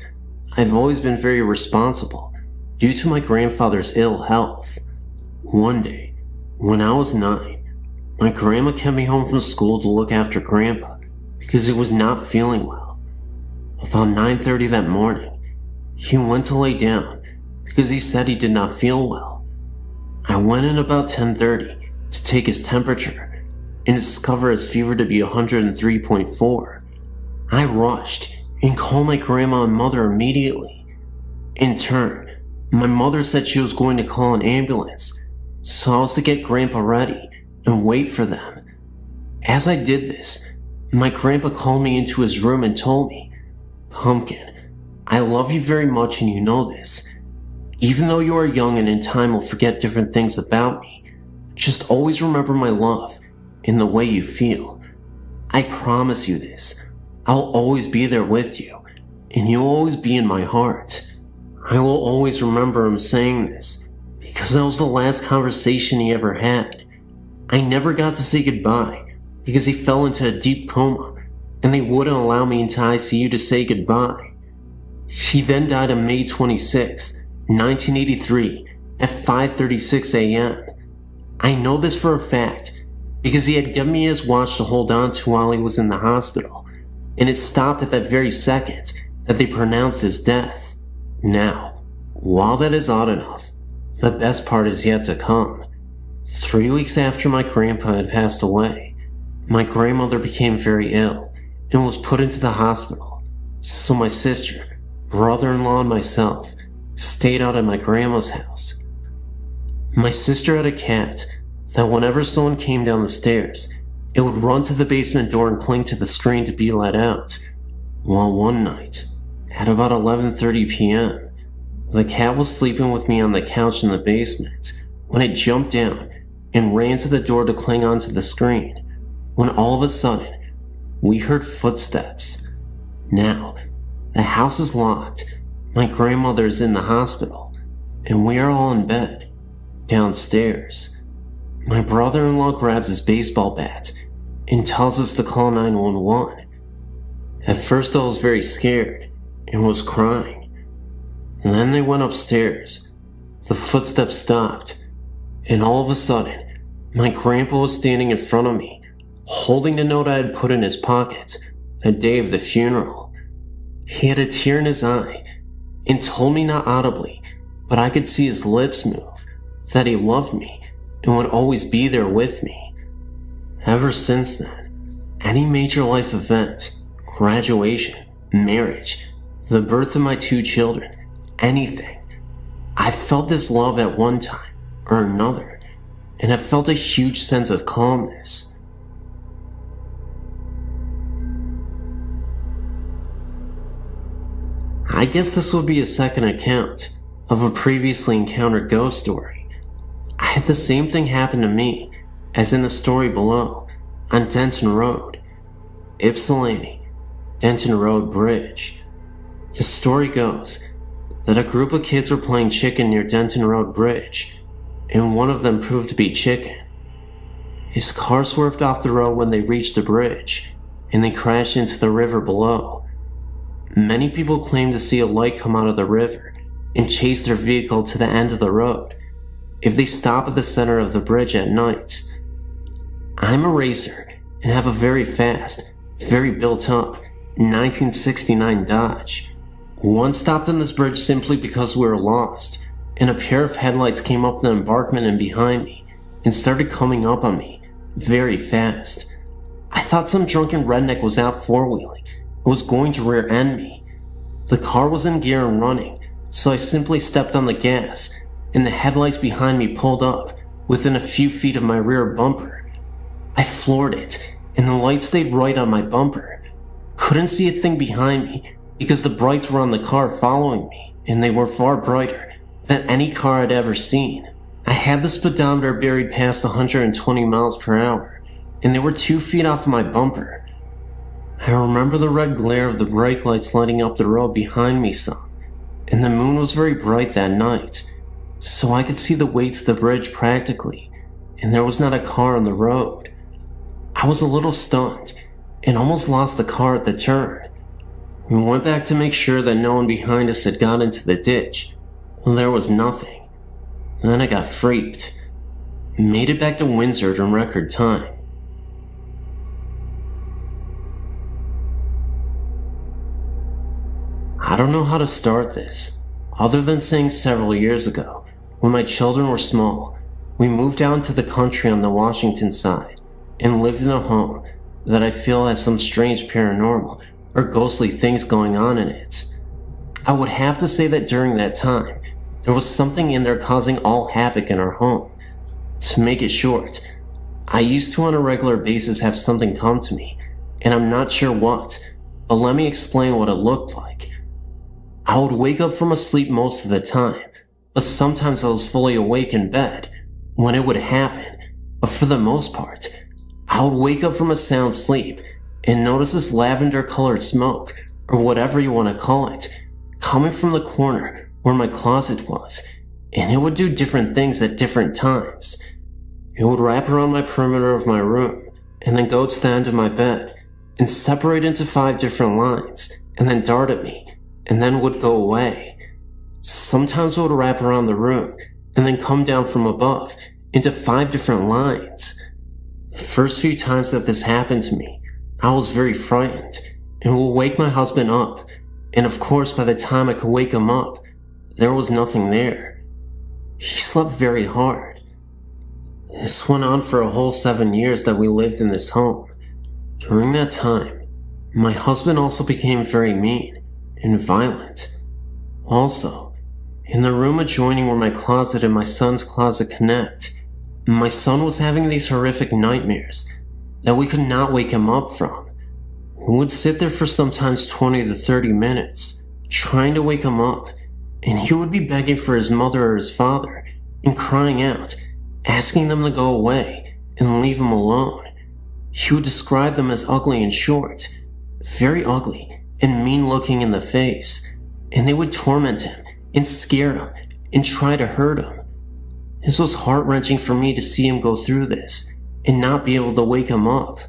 I've always been very responsible due to my grandfather's ill health. One day, when I was 9, my grandma kept me home from school to look after Grandpa because he was not feeling well. About 9:30 that morning, he went to lay down because he said he did not feel well. I went in about 10:30 to take his temperature and discovered his fever to be 103.4. I rushed and called my grandma and mother immediately. In turn, my mother said she was going to call an ambulance, so I was to get Grandpa ready and wait for them. As I did this, my grandpa called me into his room and told me, "Pumpkin, I love you very much and you know this. Even though you are young and in time will forget different things about me, just always remember my love and the way you feel. I promise you this. I'll always be there with you, and you'll always be in my heart." I will always remember him saying this, because that was the last conversation he ever had. I never got to say goodbye, because he fell into a deep coma, and they wouldn't allow me into ICU to say goodbye. He then died on May 26, 1983, at 5:36 a.m. I know this for a fact, because he had given me his watch to hold on to while he was in the hospital, and it stopped at that very second that they pronounced his death. Now, while that is odd enough, the best part is yet to come. 3 weeks after my grandpa had passed away, my grandmother became very ill and was put into the hospital, so my sister, brother-in-law, and myself stayed out at my grandma's house. My sister had a cat that whenever someone came down the stairs, it would run to the basement door and cling to the screen to be let out. Well, one night, at about 11:30 p.m., the cat was sleeping with me on the couch in the basement when it jumped down and ran to the door to cling onto the screen, when all of a sudden, we heard footsteps. Now, the house is locked, my grandmother is in the hospital, and we are all in bed, downstairs. My brother-in-law grabs his baseball bat and tells us to call 911. At first I was very scared and was crying. And then they went upstairs. The footsteps stopped, and all of a sudden, my grandpa was standing in front of me, holding the note I had put in his pocket the day of the funeral. He had a tear in his eye and told me not audibly, but I could see his lips move, that he loved me and would always be there with me. Ever since then, any major life event, graduation, marriage, the birth of my 2 children, anything, I felt this love at one time or another, and I felt a huge sense of calmness. I guess this would be a second account of a previously encountered ghost story. I had the same thing happen to me as in the story below on Denton Road, Ypsilanti, Denton Road Bridge. The story goes that a group of kids were playing chicken near Denton Road Bridge, and one of them proved to be Chicken. His car swerved off the road when they reached the bridge, and they crashed into the river below. Many people claim to see a light come out of the river and chase their vehicle to the end of the road if they stop at the center of the bridge at night. I'm a racer and have a very fast, very built up 1969 Dodge. One stopped on this bridge simply because we were lost, and a pair of headlights came up the embankment and behind me and started coming up on me very fast. I thought some drunken redneck was out four-wheeling and was going to rear-end me. The car was in gear and running, so I simply stepped on the gas, and the headlights behind me pulled up within a few feet of my rear bumper. I floored it, and the light stayed right on my bumper. Couldn't see a thing behind me because the brights were on the car following me, and they were far brighter than any car I'd ever seen. I had the speedometer buried past 120 miles per hour, and they were 2 feet off of my bumper. I remember the red glare of the brake lights lighting up the road behind me some, and the moon was very bright that night, so I could see the way to the bridge practically, and there was not a car on the road. I was a little stunned, and almost lost the car at the turn. We went back to make sure that no one behind us had got into the ditch. Well, there was nothing. And then I got freaked. Made it back to Windsor in record time. I don't know how to start this, other than saying several years ago, when my children were small, we moved out into the country on the Washington side and lived in a home that I feel has some strange paranormal or ghostly things going on in it. I would have to say that during that time, there was something in there causing all havoc in our home. To make it short, I used to on a regular basis have something come to me, and I'm not sure what, but let me explain what it looked like. I would wake up from a sleep most of the time, but sometimes I was fully awake in bed when it would happen, but for the most part, I would wake up from a sound sleep and notice this lavender-colored smoke, or whatever you want to call it, coming from the corner where my closet was, and it would do different things at different times. It would wrap around my perimeter of my room, and then go to the end of my bed, and separate into 5 different lines, and then dart at me, and then would go away. Sometimes it would wrap around the room, and then come down from above, into 5 different lines. The first few times that this happened to me, I was very frightened, and would wake my husband up, and of course by the time I could wake him up, there was nothing there. He slept very hard. This went on for a whole 7 years that we lived in this home. During that time, my husband also became very mean and violent. Also, in the room adjoining where my closet and my son's closet connect, my son was having these horrific nightmares that we could not wake him up from. We would sit there for sometimes 20 to 30 minutes, trying to wake him up, and he would be begging for his mother or his father, and crying out, asking them to go away and leave him alone. He would describe them as ugly and short, very ugly and mean looking in the face, and they would torment him and scare him and try to hurt him. This was heart-wrenching for me to see him go through this and not be able to wake him up.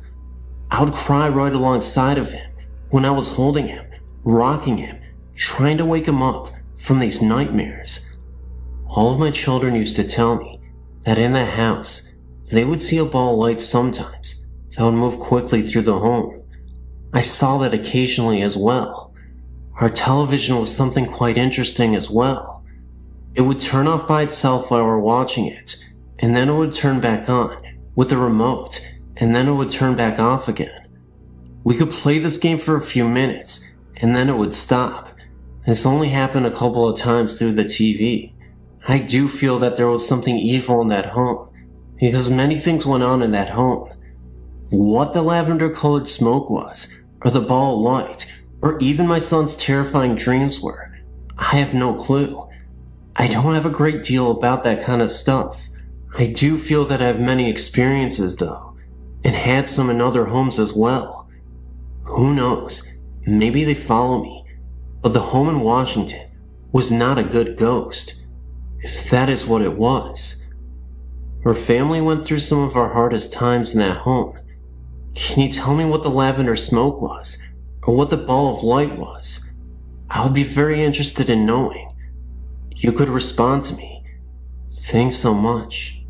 I would cry right alongside of him when I was holding him, rocking him, trying to wake him up from these nightmares. All of my children used to tell me that in the house, they would see a ball of light sometimes that would move quickly through the home. I saw that occasionally as well. Our television was something quite interesting as well. It would turn off by itself while we're watching it, and then it would turn back on with the remote, and then it would turn back off again. We could play this game for a few minutes, and then it would stop. This only happened a couple of times through the TV. I do feel that there was something evil in that home, because many things went on in that home. What the lavender-colored smoke was, or the ball of light, or even my son's terrifying dreams were, I have no clue. I don't have a great deal about that kind of stuff. I do feel that I have many experiences though, and had some in other homes as well. Who knows, maybe they follow me, but the home in Washington was not a good ghost, if that is what it was. Our family went through some of our hardest times in that home. Can you tell me what the lavender smoke was, or what the ball of light was? I would be very interested in knowing. You could respond to me. Thanks so much.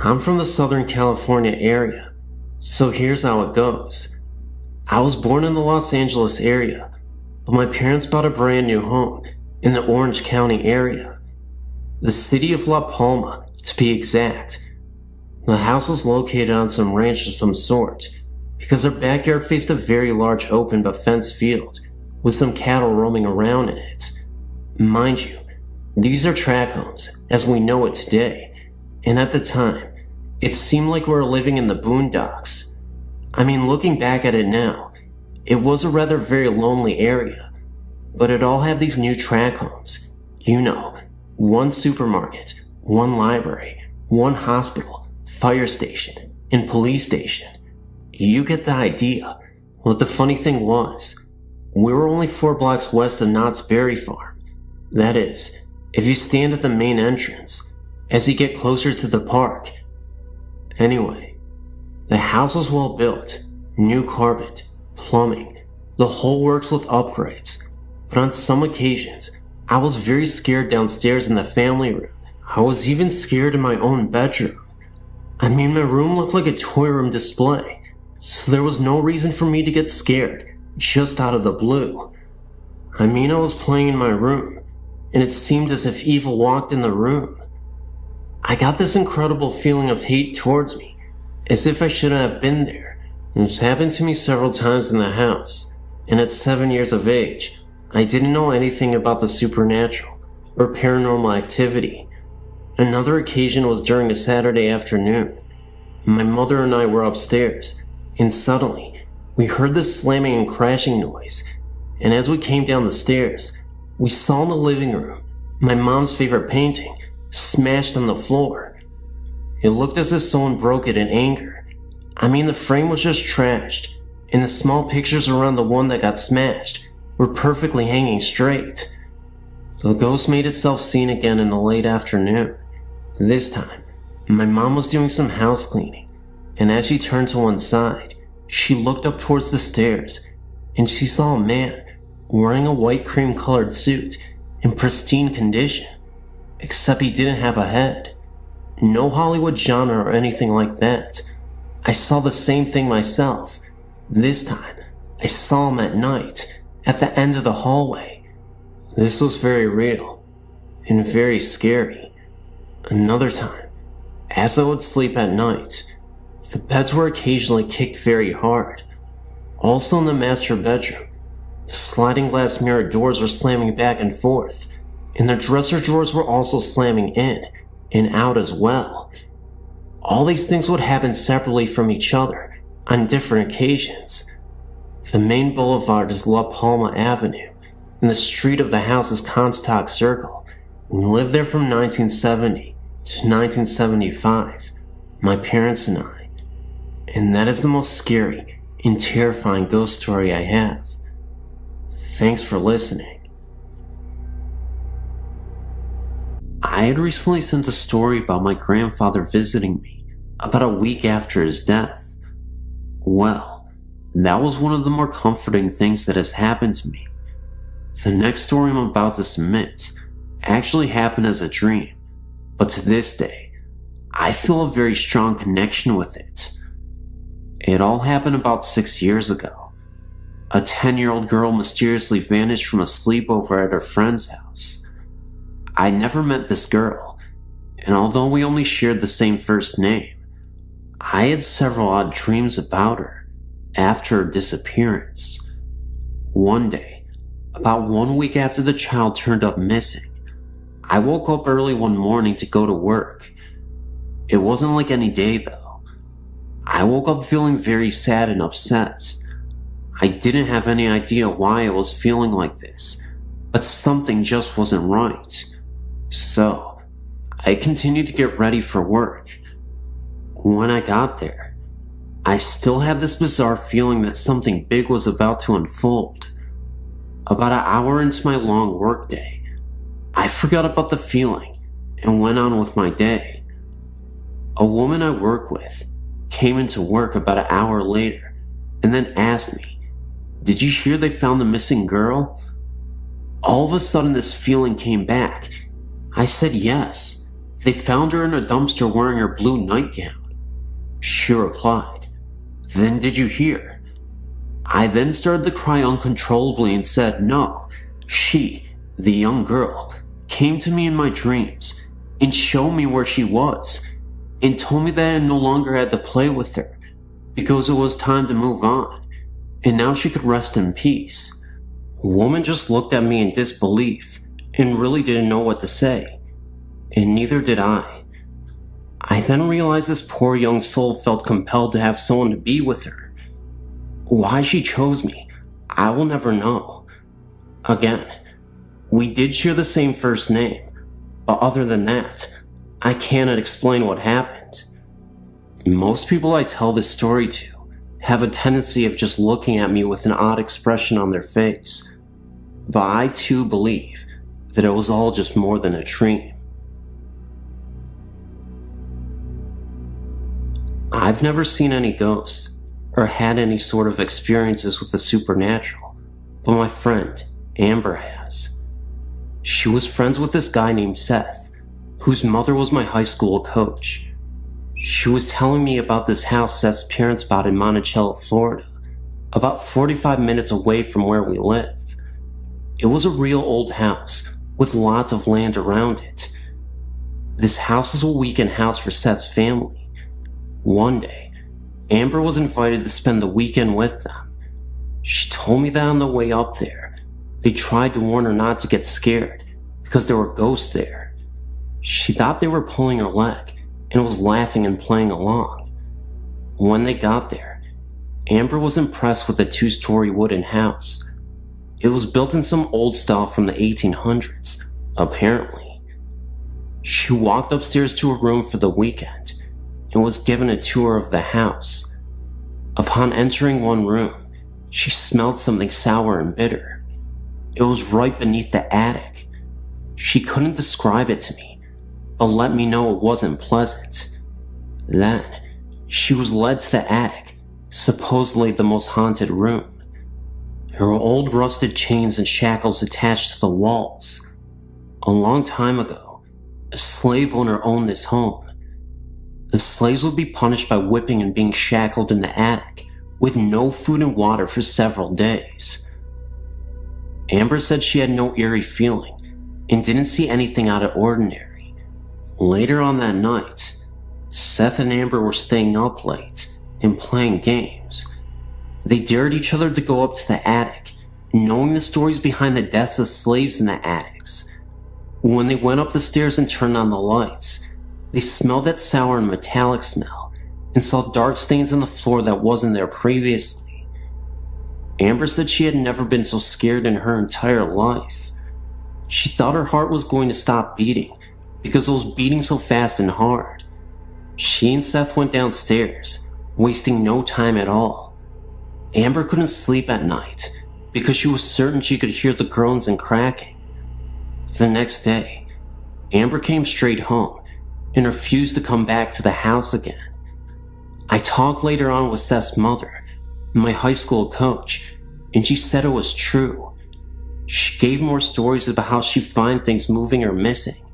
I'm from the Southern California area, so here's how it goes. I was born in the Los Angeles area, but my parents bought a brand new home in the Orange County area. The city of La Palma, to be exact. The house was located on some ranch of some sort, because our backyard faced a very large open but fenced field, with some cattle roaming around in it. Mind you, these are tract homes, as we know it today, and at the time, it seemed like we were living in the boondocks. I mean, looking back at it now, it was a rather very lonely area, but it all had these new tract homes. You know, one supermarket, one library, one hospital, fire station, and police station. You get the idea. What the funny thing was, we were only 4 blocks west of Knott's Berry Farm. That is, if you stand at the main entrance, as you get closer to the park. Anyway, the house was well built, new carpet, plumbing, the whole works with upgrades. But on some occasions, I was very scared downstairs in the family room. I was even scared in my own bedroom. I mean, my room looked like a toy room display, so there was no reason for me to get scared, just out of the blue. I mean, I was playing in my room, and it seemed as if evil walked in the room. I got this incredible feeling of hate towards me, as if I shouldn't have been there. It's happened to me several times in the house, and at 7 years of age, I didn't know anything about the supernatural or paranormal activity. Another occasion was during a Saturday afternoon. My mother and I were upstairs, and suddenly, we heard this slamming and crashing noise, and as we came down the stairs, we saw in the living room my mom's favorite painting smashed on the floor. It looked as if someone broke it in anger. I mean, the frame was just trashed, and the small pictures around the one that got smashed were perfectly hanging straight. The ghost made itself seen again in the late afternoon. This time, my mom was doing some house cleaning, and as she turned to one side, she looked up towards the stairs, and she saw a man wearing a white cream-colored suit in pristine condition, except he didn't have a head. No Hollywood genre or anything like that. I saw the same thing myself. This time, I saw him at night, at the end of the hallway. This was very real, and very scary. Another time, as I would sleep at night, the beds were occasionally kicked very hard. Also in the master bedroom, the sliding glass mirror doors were slamming back and forth, and the dresser drawers were also slamming in and out as well. All these things would happen separately from each other on different occasions. The main boulevard is La Palma Avenue, and the street of the house is Comstock Circle. We lived there from 1970 to 1975, my parents and I. And that is the most scary and terrifying ghost story I have. Thanks for listening. I had recently sent a story about my grandfather visiting me about a week after his death. Well, that was one of the more comforting things that has happened to me. The next story I'm about to submit actually happened as a dream, but to this day, I feel a very strong connection with it. It all happened about 6 years ago. A 10-year-old girl mysteriously vanished from a sleepover at her friend's house. I never met this girl, and although we only shared the same first name, I had several odd dreams about her after her disappearance. One day, about 1 week after the child turned up missing, I woke up early one morning to go to work. It wasn't like any day though. I woke up feeling very sad and upset. I didn't have any idea why I was feeling like this, but something just wasn't right. So, I continued to get ready for work. When I got there, I still had this bizarre feeling that something big was about to unfold. About an hour into my long workday, I forgot about the feeling and went on with my day. A woman I work with came into work about an hour later and then asked me, "Did you hear they found the missing girl?" All of a sudden this feeling came back. I said yes. They found her in a dumpster wearing her blue nightgown. She replied, "Then did you hear?" I then started to cry uncontrollably and said no. She, the young girl, came to me in my dreams and showed me where she was and told me that I no longer had to play with her because it was time to move on and now she could rest in peace. The woman just looked at me in disbelief and really didn't know what to say, and neither did I. I then realized this poor young soul felt compelled to have someone to be with her. Why she chose me, I will never know. Again, we did share the same first name, but other than that, I cannot explain what happened. Most people I tell this story to have a tendency of just looking at me with an odd expression on their face, but I too believe that it was all just more than a dream. I've never seen any ghosts or had any sort of experiences with the supernatural, but my friend, Amber, has. She was friends with this guy named Seth, whose mother was my high school coach. She was telling me about this house Seth's parents bought in Monticello, Florida, about 45 minutes away from where we live. It was a real old house with lots of land around it. This house is a weekend house for Seth's family. One day, Amber was invited to spend the weekend with them. She told me that on the way up there, they tried to warn her not to get scared because there were ghosts there. She thought they were pulling her leg and was laughing and playing along. When they got there, Amber was impressed with the 2-story wooden house. It was built in some old style from the 1800s, apparently. She walked upstairs to her room for the weekend and was given a tour of the house. Upon entering one room, she smelled something sour and bitter. It was right beneath the attic. She couldn't describe it to me, but let me know it wasn't pleasant. Then, she was led to the attic, supposedly the most haunted room. There were old rusted chains and shackles attached to the walls. A long time ago, a slave owner owned this home. The slaves would be punished by whipping and being shackled in the attic, with no food and water for several days. Amber said she had no eerie feeling, and didn't see anything out of ordinary. Later on that night, Seth and Amber were staying up late and playing games. They dared each other to go up to the attic, knowing the stories behind the deaths of slaves in the attics. When they went up the stairs and turned on the lights, they smelled that sour and metallic smell and saw dark stains on the floor that wasn't there previously. Amber said she had never been so scared in her entire life. She thought her heart was going to stop beating because it was beating so fast and hard. She and Seth went downstairs, wasting no time at all. Amber couldn't sleep at night because she was certain she could hear the groans and cracking. The next day, Amber came straight home and refused to come back to the house again. I talked later on with Seth's mother, my high school coach, and she said it was true. She gave more stories about how she'd find things moving or missing,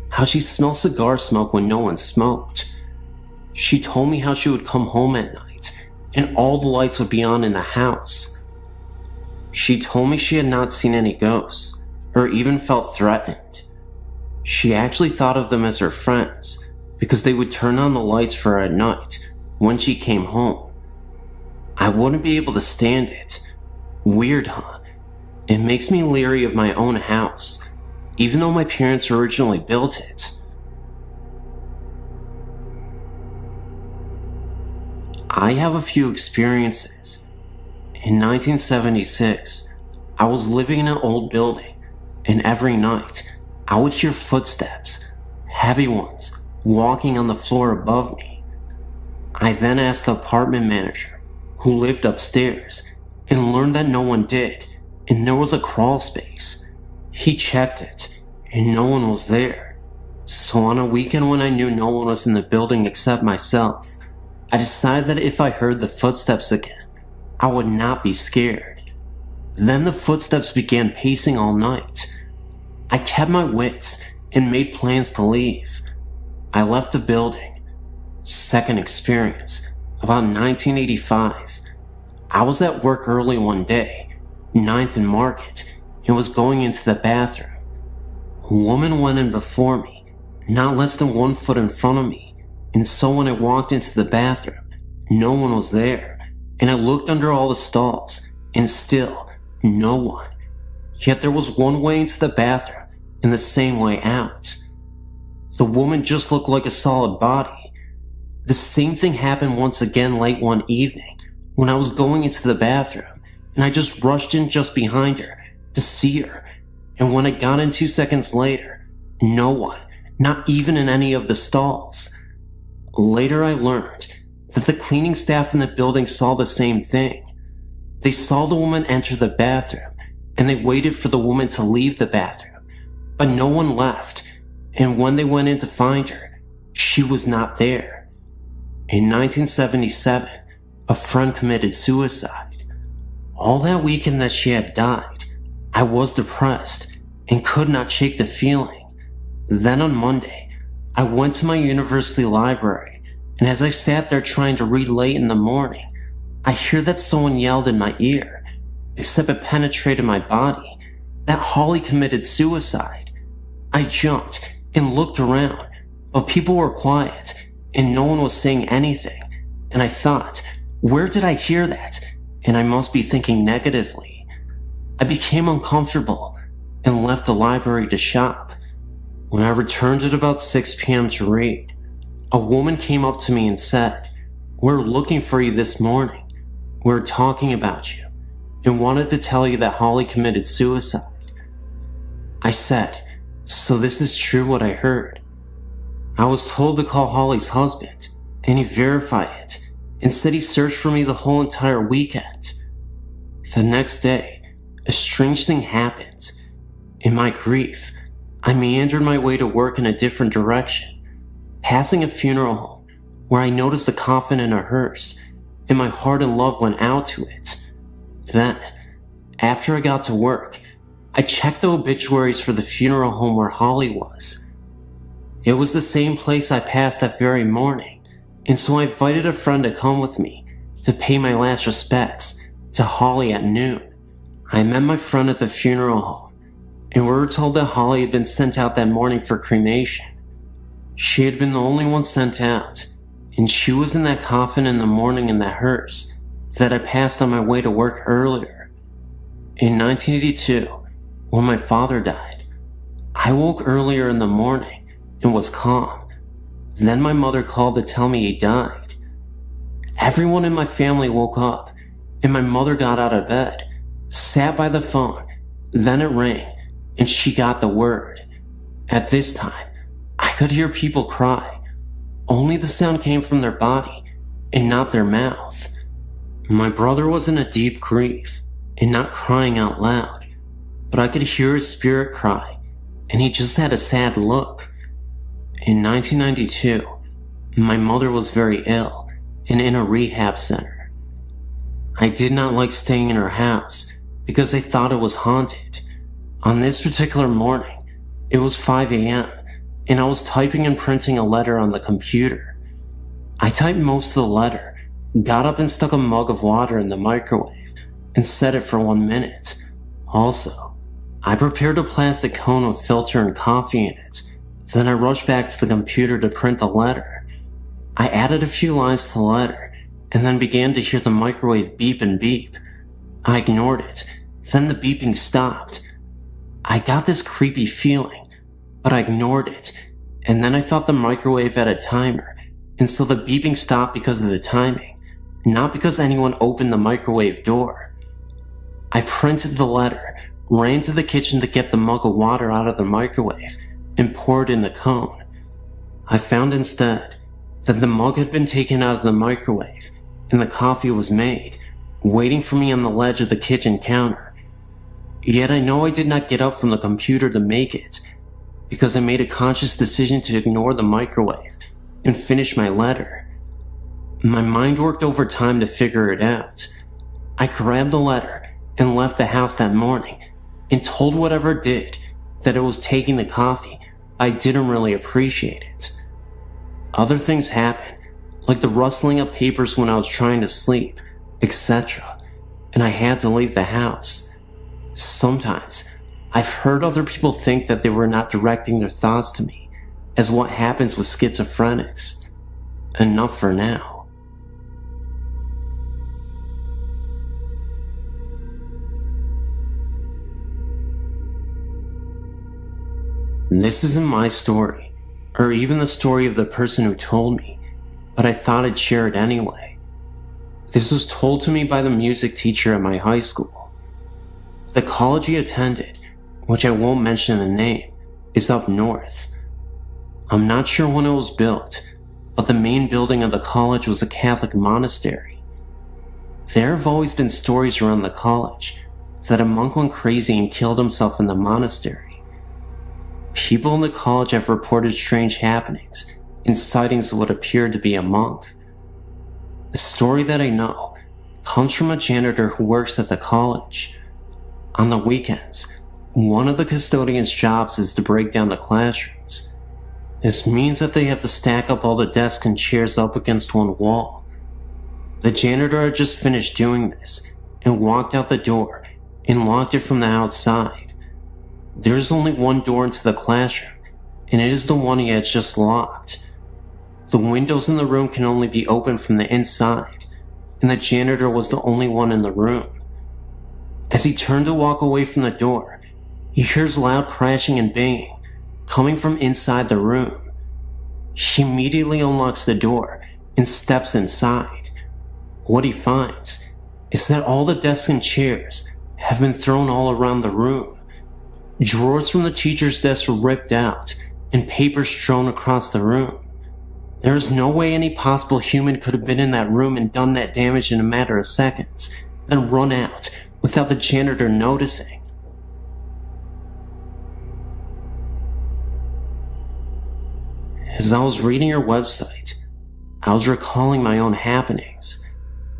how she smelled cigar smoke when no one smoked. She told me how she would come home at night and all the lights would be on in the house. She told me she had not seen any ghosts or even felt threatened. She actually thought of them as her friends because they would turn on the lights for her at night when she came home. I wouldn't be able to stand it. Weird, huh? It makes me leery of my own house, even though my parents originally built it. I have a few experiences. In 1976, I was living in an old building, and every night, I would hear footsteps, heavy ones, walking on the floor above me. I then asked the apartment manager, who lived upstairs, and learned that no one did, and there was a crawl space. He checked it, and no one was there. So on a weekend when I knew no one was in the building except myself, I decided that if I heard the footsteps again, I would not be scared. Then the footsteps began pacing all night. I kept my wits and made plans to leave. I left the building. Second experience, about 1985. I was at work early one day, 9th and Market, and was going into the bathroom. A woman went in before me, not less than 1 foot in front of me, and so when I walked into the bathroom, no one was there, and I looked under all the stalls, and still, no one. Yet there was one way into the bathroom and the same way out. The woman just looked like a solid body. The same thing happened once again late one evening when I was going into the bathroom, and I just rushed in just behind her to see her, and when I got in 2 seconds later, no one, not even in any of the stalls. Later I learned that the cleaning staff in the building saw the same thing. They saw the woman enter the bathroom, and they waited for the woman to leave the bathroom, but no one left, and when they went in to find her, she was not there. In 1977, a friend committed suicide. All that weekend that she had died, I was depressed and could not shake the feeling. Then on Monday, I went to my university library, and as I sat there trying to read late in the morning, I hear that someone yelled in my ear, except it penetrated my body, that Holly committed suicide. I jumped and looked around, but people were quiet, and no one was saying anything, and I thought, where did I hear that? And I must be thinking negatively. I became uncomfortable and left the library to shop. When I returned at about 6 p.m. to read, a woman came up to me and said, "We're looking for you this morning. We're talking about you and wanted to tell you that Holly committed suicide." I said, "So this is true what I heard?" I was told to call Holly's husband, and he verified it and said he searched for me the whole entire weekend. The next day, a strange thing happened. In my grief, I meandered my way to work in a different direction, passing a funeral home where I noticed a coffin in a hearse, and my heart and love went out to it. Then, after I got to work, I checked the obituaries for the funeral home where Holly was. It was the same place I passed that very morning, and so I invited a friend to come with me to pay my last respects to Holly at noon. I met my friend at the funeral home, and we were told that Holly had been sent out that morning for cremation. She had been the only one sent out, and she was in that coffin in the morning in that hearse that I passed on my way to work earlier. In 1982, when my father died, I woke earlier in the morning and was calm. Then my mother called to tell me he died. Everyone in my family woke up, and my mother got out of bed, sat by the phone, then it rang, and she got the word. At this time, I could hear people cry. Only the sound came from their body and not their mouth. My brother was in a deep grief and not crying out loud, but I could hear his spirit cry, and he just had a sad look. In 1992, my mother was very ill and in a rehab center. I did not like staying in her house because I thought it was haunted. On this particular morning, it was 5 a.m., and I was typing and printing a letter on the computer. I typed most of the letter, got up and stuck a mug of water in the microwave, and set it for 1 minute. Also, I prepared a plastic cone with filter and coffee in it. Then I rushed back to the computer to print the letter. I added a few lines to the letter, and then began to hear the microwave beep and beep. I ignored it. Then the beeping stopped. I got this creepy feeling, but I ignored it, and then I thought the microwave had a timer, and so the beeping stopped because of the timing, not because anyone opened the microwave door. I printed the letter, ran to the kitchen to get the mug of water out of the microwave, and poured in the cone. I found instead that the mug had been taken out of the microwave, and the coffee was made, waiting for me on the ledge of the kitchen counter. Yet I know I did not get up from the computer to make it, because I made a conscious decision to ignore the microwave and finish my letter. My mind worked overtime to figure it out. I grabbed the letter and left the house that morning, and told whatever it did that it was taking the coffee. I didn't really appreciate it. Other things happened, like the rustling of papers when I was trying to sleep, etc., and I had to leave the house. Sometimes, I've heard other people think that they were not directing their thoughts to me, as what happens with schizophrenics. Enough for now. This isn't my story, or even the story of the person who told me, but I thought I'd share it anyway. This was told to me by the music teacher at my high school. The college he attended, which I won't mention the name, is up north. I'm not sure when it was built, but the main building of the college was a Catholic monastery. There have always been stories around the college that a monk went crazy and killed himself in the monastery. People in the college have reported strange happenings and sightings of what appeared to be a monk. The story that I know comes from a janitor who works at the college. On the weekends, one of the custodian's jobs is to break down the classrooms. This means that they have to stack up all the desks and chairs up against one wall. The janitor had just finished doing this and walked out the door and locked it from the outside. There is only one door into the classroom, and it is the one he had just locked. The windows in the room can only be opened from the inside, and the janitor was the only one in the room. As he turned to walk away from the door, he hears loud crashing and banging coming from inside the room. He immediately unlocks the door and steps inside. What he finds is that all the desks and chairs have been thrown all around the room. Drawers from the teacher's desk were ripped out and papers strewn across the room. There is no way any possible human could have been in that room and done that damage in a matter of seconds, then run out without the janitor noticing. As I was reading your website, I was recalling my own happenings.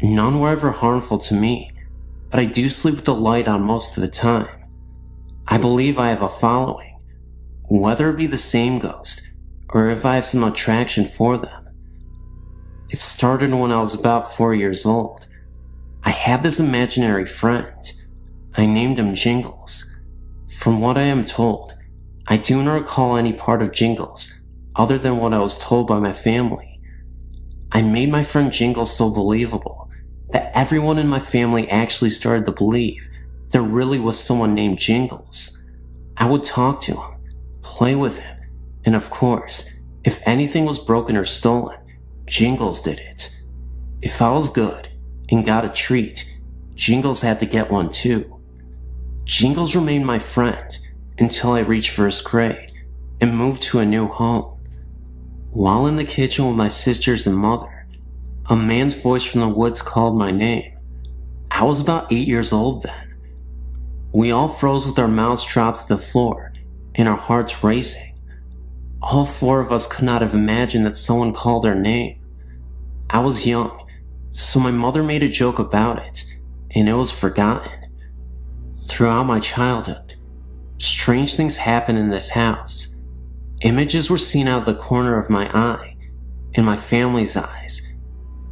None were ever harmful to me, but I do sleep with the light on most of the time. I believe I have a following, whether it be the same ghost or if I have some attraction for them. It started when I was about 4 years old. I had this imaginary friend. I named him Jingles. From what I am told, I do not recall any part of Jingles other than what I was told by my family. I made my friend Jingles so believable that everyone in my family actually started to believe there really was someone named Jingles. I would talk to him, play with him, and of course, if anything was broken or stolen, Jingles did it. If I was good and got a treat, Jingles had to get one too. Jingles remained my friend until I reached first grade and moved to a new home. While in the kitchen with my sisters and mother, a man's voice from the woods called my name. I was about 8 years old then. We all froze with our mouths dropped to the floor and our hearts racing. All 4 of us could not have imagined that someone called our name. I was young, so my mother made a joke about it, and it was forgotten. Throughout my childhood, strange things happened in this house. Images were seen out of the corner of my eye and my family's eyes,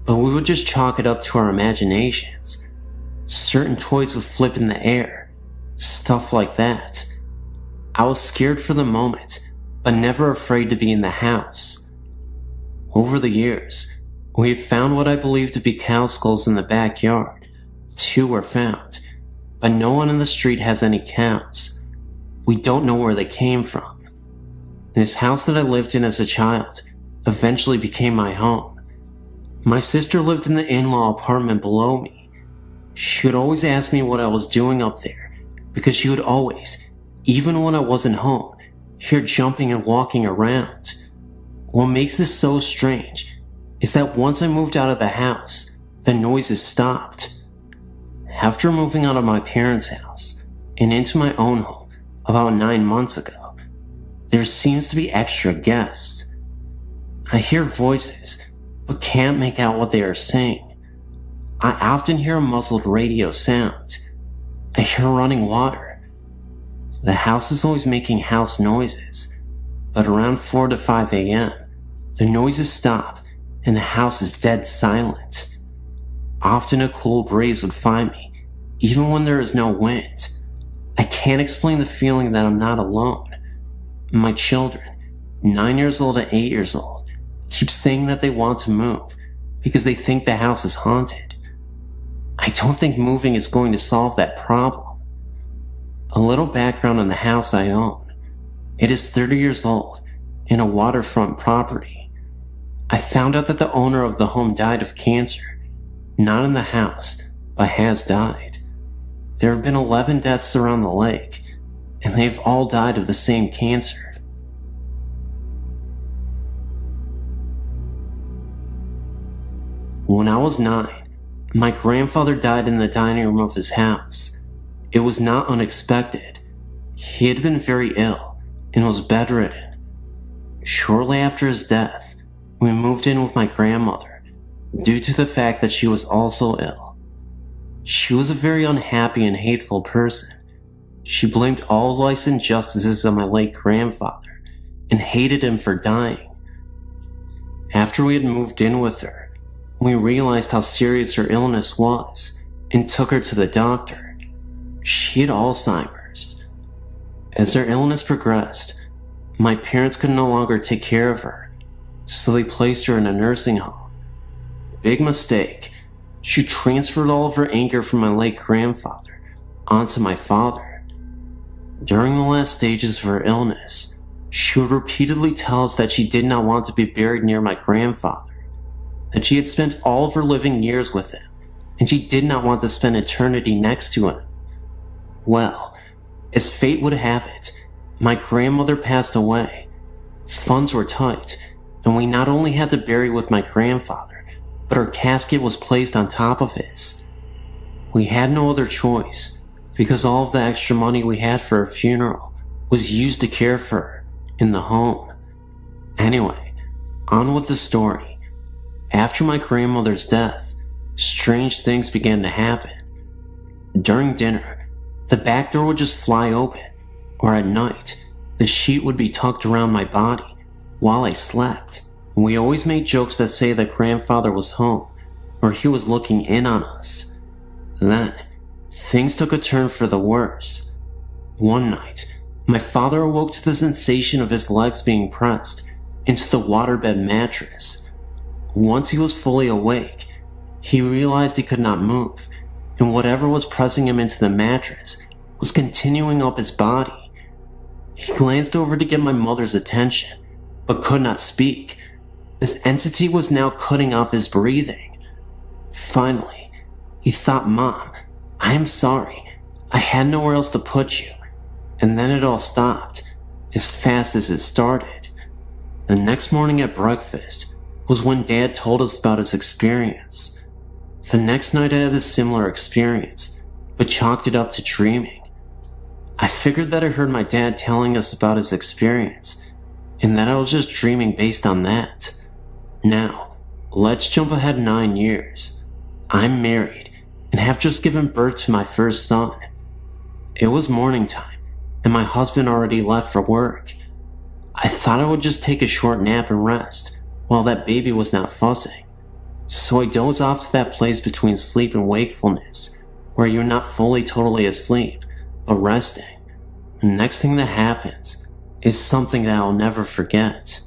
but we would just chalk it up to our imaginations. Certain toys would flip in the air, stuff like that. I was scared for the moment, but never afraid to be in the house. Over the years, we have found what I believe to be cow skulls in the backyard. 2 were found, but no one in the street has any cows. We don't know where they came from. This house that I lived in as a child eventually became my home. My sister lived in the in-law apartment below me. She would always ask me what I was doing up there, because she would always, even when I wasn't home, hear jumping and walking around. What makes this so strange is that once I moved out of the house, the noises stopped. After moving out of my parents' house and into my own home about 9 months ago, there seems to be extra guests. I hear voices, but can't make out what they are saying. I often hear a muffled radio sound. I hear running water. The house is always making house noises, but around 4 to 5 a.m., the noises stop and the house is dead silent. Often a cool breeze would find me, even when there is no wind. I can't explain the feeling that I'm not alone. My children, 9 years old and 8 years old, keep saying that they want to move because they think the house is haunted. I don't think moving is going to solve that problem. A little background on the house I own. It is 30 years old and a waterfront property. I found out that the owner of the home died of cancer, not in the house, but has died. There have been 11 deaths around the lake, and they've all died of the same cancer. When I was 9, my grandfather died in the dining room of his house. It was not unexpected. He had been very ill and was bedridden. Shortly after his death, we moved in with my grandmother due to the fact that she was also ill. She was a very unhappy and hateful person. She blamed all life's injustices on my late grandfather and hated him for dying. After we had moved in with her, we realized how serious her illness was and took her to the doctor. She had Alzheimer's. As her illness progressed, my parents could no longer take care of her, so they placed her in a nursing home. Big mistake. She transferred all of her anger from my late grandfather onto my father. During the last stages of her illness, she would repeatedly tell us that she did not want to be buried near my grandfather, that she had spent all of her living years with him, and she did not want to spend eternity next to him. Well, as fate would have it, my grandmother passed away. Funds were tight, and we not only had to bury with my grandfather, but her casket was placed on top of his. We had no other choice, because all of the extra money we had for her funeral was used to care for her in the home. Anyway, on with the story. After my grandmother's death, strange things began to happen. During dinner, the back door would just fly open, or at night, the sheet would be tucked around my body while I slept. We always made jokes that say that grandfather was home, or he was looking in on us. Then, things took a turn for the worse. One night, my father awoke to the sensation of his legs being pressed into the waterbed mattress. Once he was fully awake, he realized he could not move, and whatever was pressing him into the mattress was continuing up his body. He glanced over to get my mother's attention, but could not speak. This entity was now cutting off his breathing. Finally, he thought, "Mom, I am sorry. I had nowhere else to put you." And then it all stopped, as fast as it started. The next morning at breakfast was when Dad told us about his experience. The next night I had a similar experience, but chalked it up to dreaming. I figured that I heard my dad telling us about his experience, and that I was just dreaming based on that. Now, let's jump ahead 9 years. I'm married, and have just given birth to my first son. It was morning time, and my husband already left for work. I thought I would just take a short nap and rest, while that baby was not fussing. So I dozed off to that place between sleep and wakefulness, where you're not fully totally asleep, but resting. The next thing that happens is something that I'll never forget.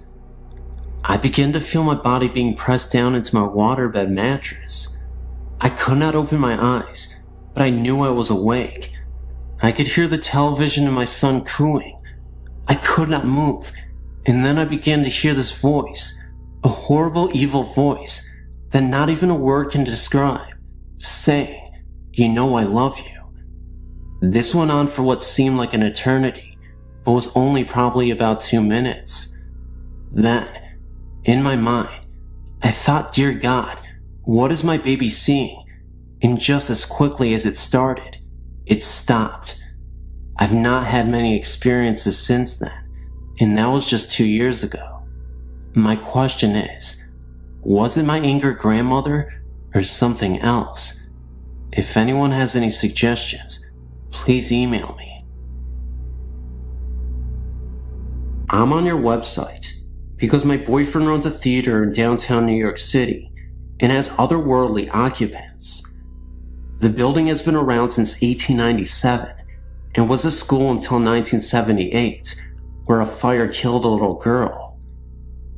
I began to feel my body being pressed down into my waterbed mattress. I could not open my eyes, but I knew I was awake. I could hear the television and my son cooing. I could not move, and then I began to hear this voice, a horrible, evil voice that not even a word can describe, saying, "You know I love you." This went on for what seemed like an eternity, but was only probably about 2 minutes. Then, in my mind, I thought, "Dear God, what is my baby seeing?" And just as quickly as it started, it stopped. I've not had many experiences since then, and that was just 2 years ago. My question is, was it my angry grandmother or something else? If anyone has any suggestions, please email me. I'm on your website because my boyfriend runs a theater in downtown New York City and has otherworldly occupants. The building has been around since 1897 and was a school until 1978, where a fire killed a little girl.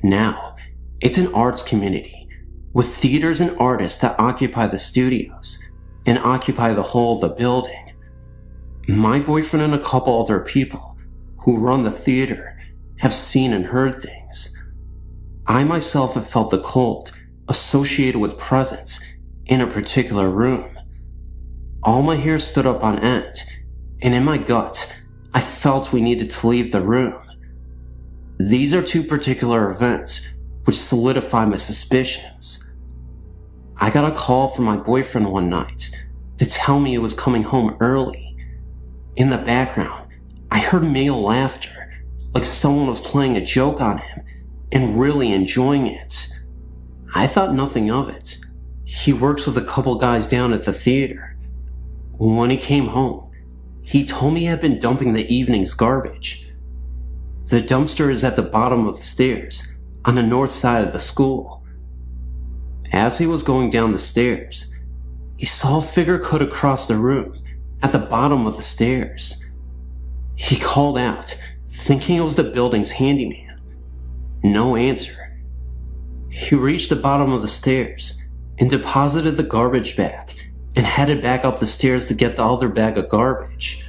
Now, it's an arts community with theaters and artists that occupy the studios and occupy the whole of the building. My boyfriend and a couple other people who run the theater have seen and heard things. I myself have felt the cold associated with presence in a particular room. All my hair stood up on end, and in my gut, I felt we needed to leave the room. These are 2 particular events which solidify my suspicions. I got a call from my boyfriend one night to tell me he was coming home early. In the background, I heard male laughter, like someone was playing a joke on him and really enjoying it. I thought nothing of it. He works with a couple guys down at the theater. When he came home, he told me he had been dumping the evening's garbage. The dumpster is at the bottom of the stairs, on the north side of the school. As he was going down the stairs, he saw a figure cut across the room at the bottom of the stairs. He called out, thinking it was the building's handyman. No answer. He reached the bottom of the stairs and deposited the garbage bag and headed back up the stairs to get the other bag of garbage.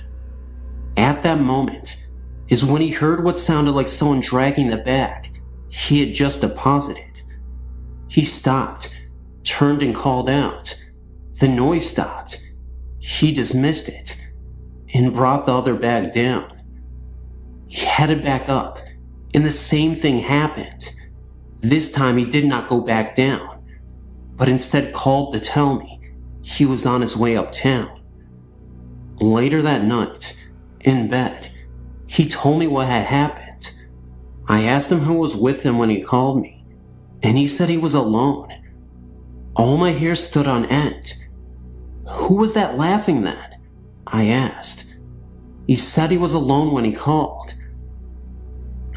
At that moment is when he heard what sounded like someone dragging the bag he had just deposited. He stopped, turned and called out. The noise stopped. He dismissed it and brought the other bag down. He headed back up and the same thing happened. This time he did not go back down, but instead called to tell me he was on his way uptown. Later that night, in bed, he told me what had happened. I asked him who was with him when he called me, and he said he was alone. All my hair stood on end. Who was that laughing then? I asked. He said he was alone when he called.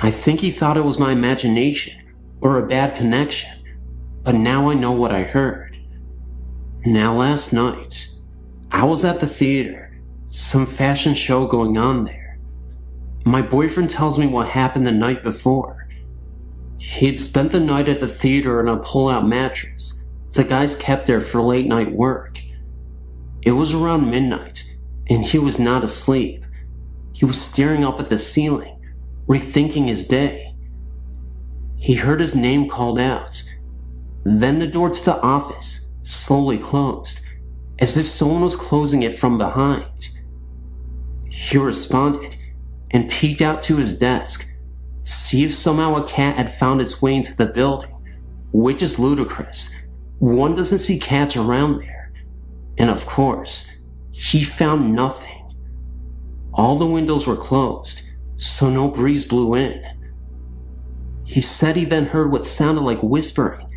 I think he thought it was my imagination or a bad connection, but now I know what I heard. Now last night, I was at the theater, some fashion show going on there. My boyfriend tells me what happened the night before. He'd spent the night at the theater on a pull-out mattress the guys kept there for late night work. It was around midnight, and he was not asleep. He was staring up at the ceiling, rethinking his day. He heard his name called out. Then the door to the office slowly closed, as if someone was closing it from behind. He responded and peeked out to his desk, to see if somehow a cat had found its way into the building, which is ludicrous. One doesn't see cats around there. And of course, he found nothing. All the windows were closed, so no breeze blew in. He said he then heard what sounded like whispering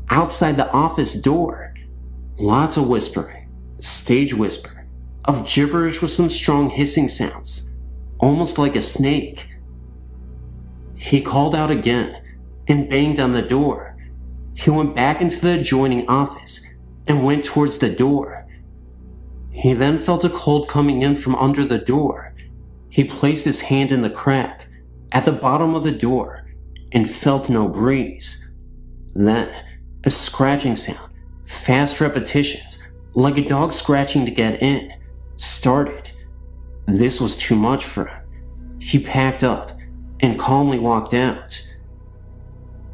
outside the office door. Lots of whispering, stage whisper, of gibberish with some strong hissing sounds, almost like a snake. He called out again and banged on the door. He went back into the adjoining office and went towards the door. He then felt a cold coming in from under the door. He placed his hand in the crack at the bottom of the door and felt no breeze. Then, a scratching sound, fast repetitions, like a dog scratching to get in, started. This was too much for him. He packed up and calmly walked out.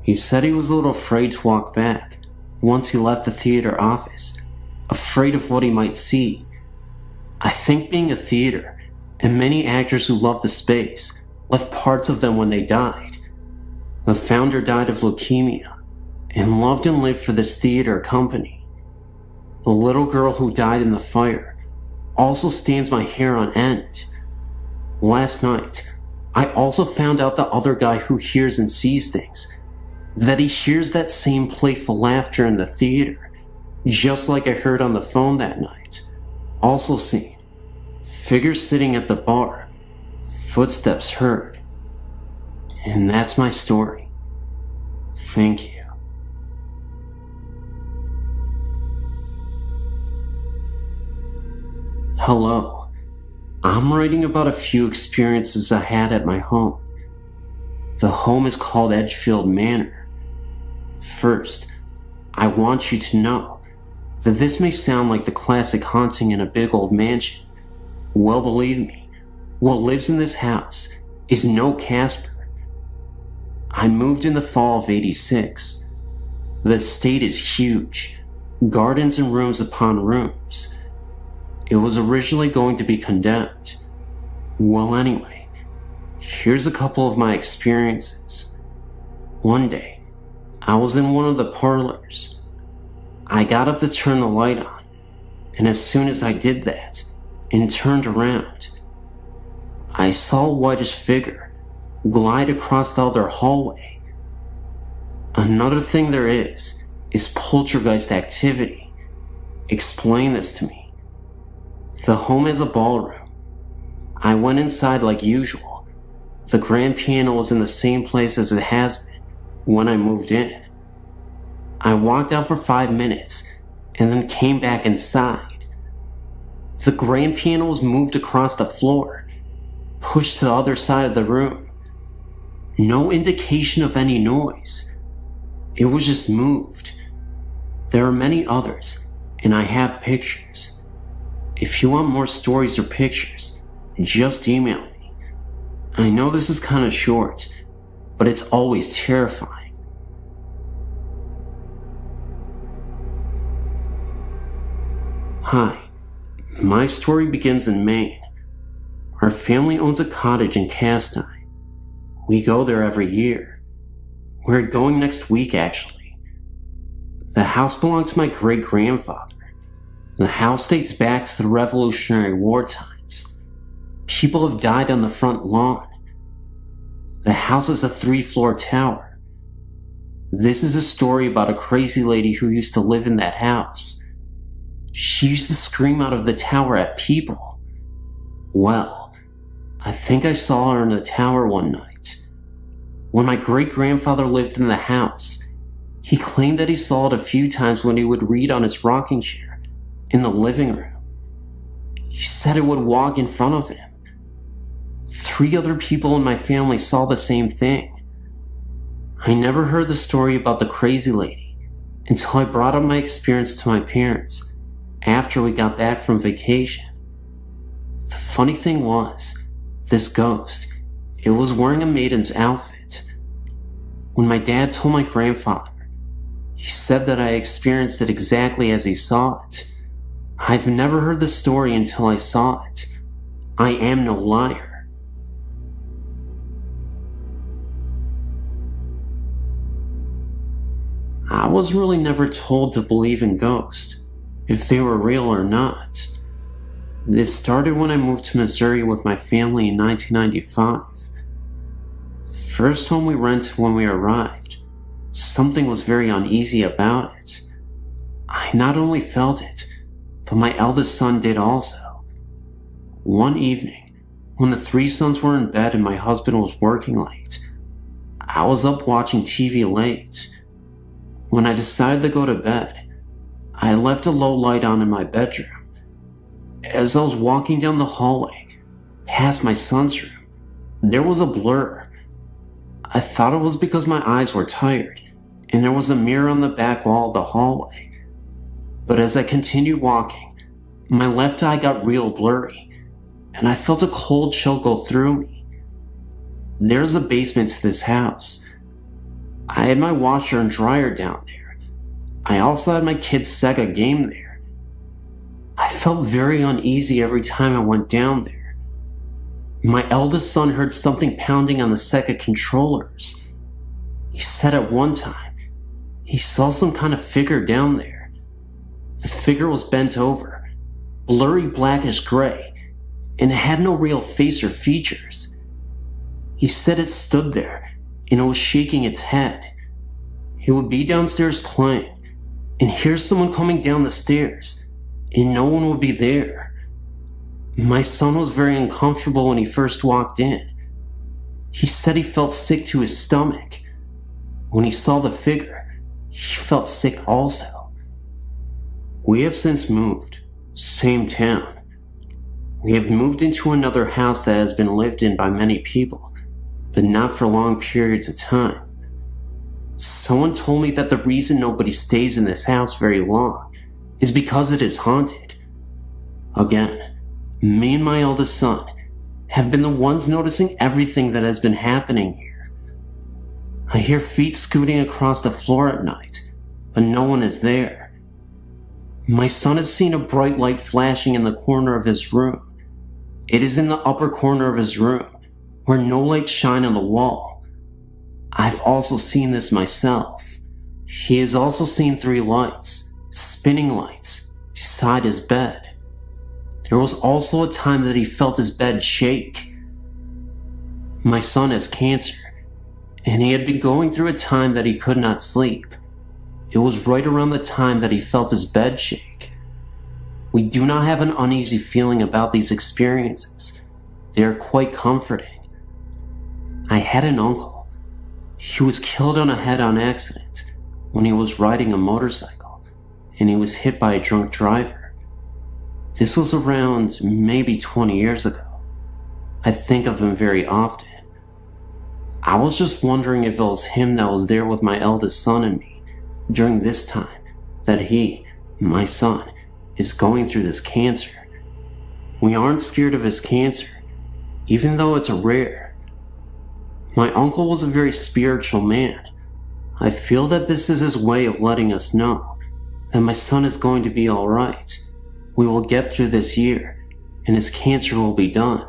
He said he was a little afraid to walk back once he left the theater office, afraid of what he might see. I think being a theater, and many actors who love the space, left parts of them when they died. The founder died of leukemia, and loved and lived for this theater company. The little girl who died in the fire also stands my hair on end. Last night, I also found out the other guy who hears and sees things, that he hears that same playful laughter in the theater, just like I heard on the phone that night. Also seen figures sitting at the bar, footsteps heard. And that's my story. Thank you. Hello. I'm writing about a few experiences I had at my home. The home is called Edgefield Manor. First, I want you to know that this may sound like the classic haunting in a big old mansion. Well, believe me, what lives in this house is no Casper. I moved in the fall of '86. The estate is huge, gardens and rooms upon rooms. It was originally going to be condemned. Well, anyway, here's a couple of my experiences. One day, I was in one of the parlors. I got up to turn the light on, and as soon as I did that and turned around, I saw a whitish figure glide across the other hallway. Another thing there is poltergeist activity. Explain this to me. The home has a ballroom. I went inside like usual. The grand piano was in the same place as it has been when I moved in. I walked out for 5 minutes and then came back inside. The grand piano was moved across the floor, pushed to the other side of the room. No indication of any noise. It was just moved. There are many others, and I have pictures. If you want more stories or pictures, just email me. I know this is kind of short, but it's always terrifying. Hi, my story begins in Maine. Our family owns a cottage in Castine. We go there every year. We're going next week, actually. The house belonged to my great-grandfather. The house dates back to the Revolutionary War times. People have died on the front lawn. The house is a 3-floor tower. This is a story about a crazy lady who used to live in that house. She used to scream out of the tower at people. Well, I think I saw her in the tower one night. When my great-grandfather lived in the house, he claimed that he saw it a few times when he would read on his rocking chair in the living room. He said it would walk in front of him. 3 other people in my family saw the same thing. I never heard the story about the crazy lady until I brought up my experience to my parents after we got back from vacation. The funny thing was, this ghost, it was wearing a maiden's outfit. When my dad told my grandfather, he said that I experienced it exactly as he saw it. I've never heard the story until I saw it. I am no liar. I was really never told to believe in ghosts, if they were real or not. This started when I moved to Missouri with my family in 1995. The first home we rented when we arrived, something was very uneasy about it. I not only felt it, but my eldest son did also. One evening, when the 3 sons were in bed and my husband was working late, I was up watching TV late. When I decided to go to bed, I left a low light on in my bedroom. As I was walking down the hallway, past my son's room, there was a blur. I thought it was because my eyes were tired, and there was a mirror on the back wall of the hallway. But as I continued walking, my left eye got real blurry, and I felt a cold chill go through me. There's a basement to this house. I had my washer and dryer down there. I also had my kid's Sega game there. I felt very uneasy every time I went down there. My eldest son heard something pounding on the Sega controllers. He said at one time, he saw some kind of figure down there. The figure was bent over, blurry blackish gray, and it had no real face or features. He said it stood there, and it was shaking its head. He would be downstairs playing, and hear someone coming down the stairs, and no one would be there. My son was very uncomfortable when he first walked in. He said he felt sick to his stomach. When he saw the figure, he felt sick also. We have since moved, same town. We have moved into another house that has been lived in by many people, but not for long periods of time. Someone told me that the reason nobody stays in this house very long is because it is haunted. Again, me and my eldest son have been the ones noticing everything that has been happening here. I hear feet scooting across the floor at night, but no one is there. My son has seen a bright light flashing in the corner of his room. It is in the upper corner of his room, where no lights shine on the wall. I've also seen this myself. He has also seen 3 lights, spinning lights, beside his bed. There was also a time that he felt his bed shake. My son has cancer, and he had been going through a time that he could not sleep. It was right around the time that he felt his bed shake. We do not have an uneasy feeling about these experiences. They are quite comforting. I had an uncle. He was killed on a head-on accident when he was riding a motorcycle, and he was hit by a drunk driver. This was around maybe 20 years ago. I think of him very often. I was just wondering if it was him that was there with my eldest son and me during this time that he, my son, is going through this cancer. We aren't scared of his cancer, even though it's rare. My uncle was a very spiritual man. I feel that this is his way of letting us know that my son is going to be alright. We will get through this year, and his cancer will be done.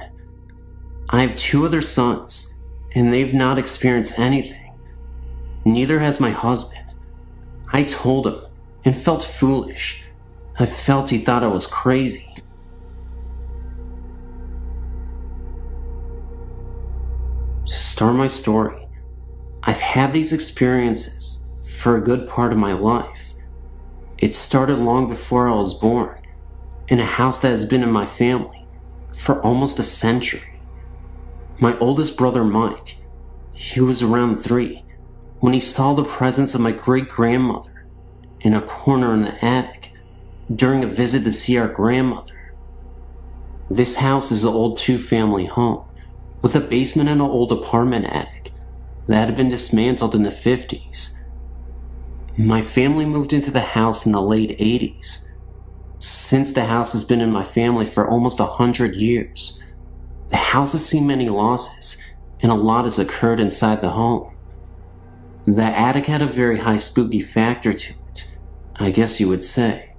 I have 2 other sons, and they've not experienced anything. Neither has my husband. I told him, and felt foolish. I felt he thought I was crazy. To start my story, I've had these experiences for a good part of my life. It started long before I was born, in a house that has been in my family for almost a century. My oldest brother Mike, he was around 3 when he saw the presence of my great-grandmother in a corner in the attic during a visit to see our grandmother. This house is an old 2-family home with a basement and an old apartment attic that had been dismantled in the 50s. My family moved into the house in the late 80s. Since the house has been in my family for almost 100 years, the house has seen many losses and a lot has occurred inside the home. The attic had a very high spooky factor to it, I guess you would say.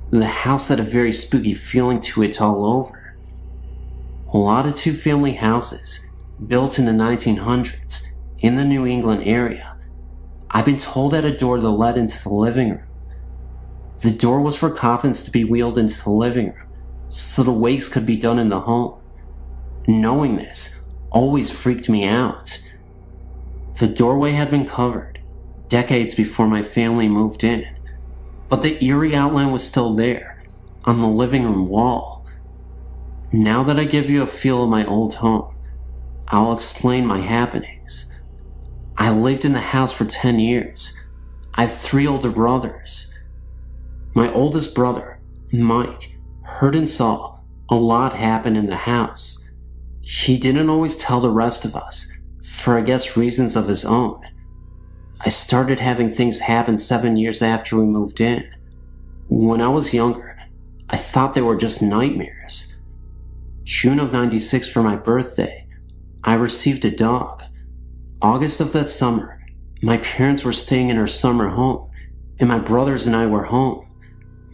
The house had a very spooky feeling to it all over. A lot of 2-family houses built in the 1900s in the New England area, I've been told had a door that led into the living room. The door was for coffins to be wheeled into the living room so the wakes could be done in the home. Knowing this always freaked me out. The doorway had been covered decades before my family moved in, but the eerie outline was still there on the living room wall. Now that I give you a feel of my old home, I'll explain my happenings. I lived in the house for 10 years. I have 3 older brothers. My oldest brother, Mike, heard and saw a lot happen in the house. He didn't always tell the rest of us, for I guess reasons of his own. I started having things happen 7 years after we moved in. When I was younger, I thought they were just nightmares. June of '96 for my birthday, I received a dog. August of that summer, my parents were staying in our summer home, and my brothers and I were home.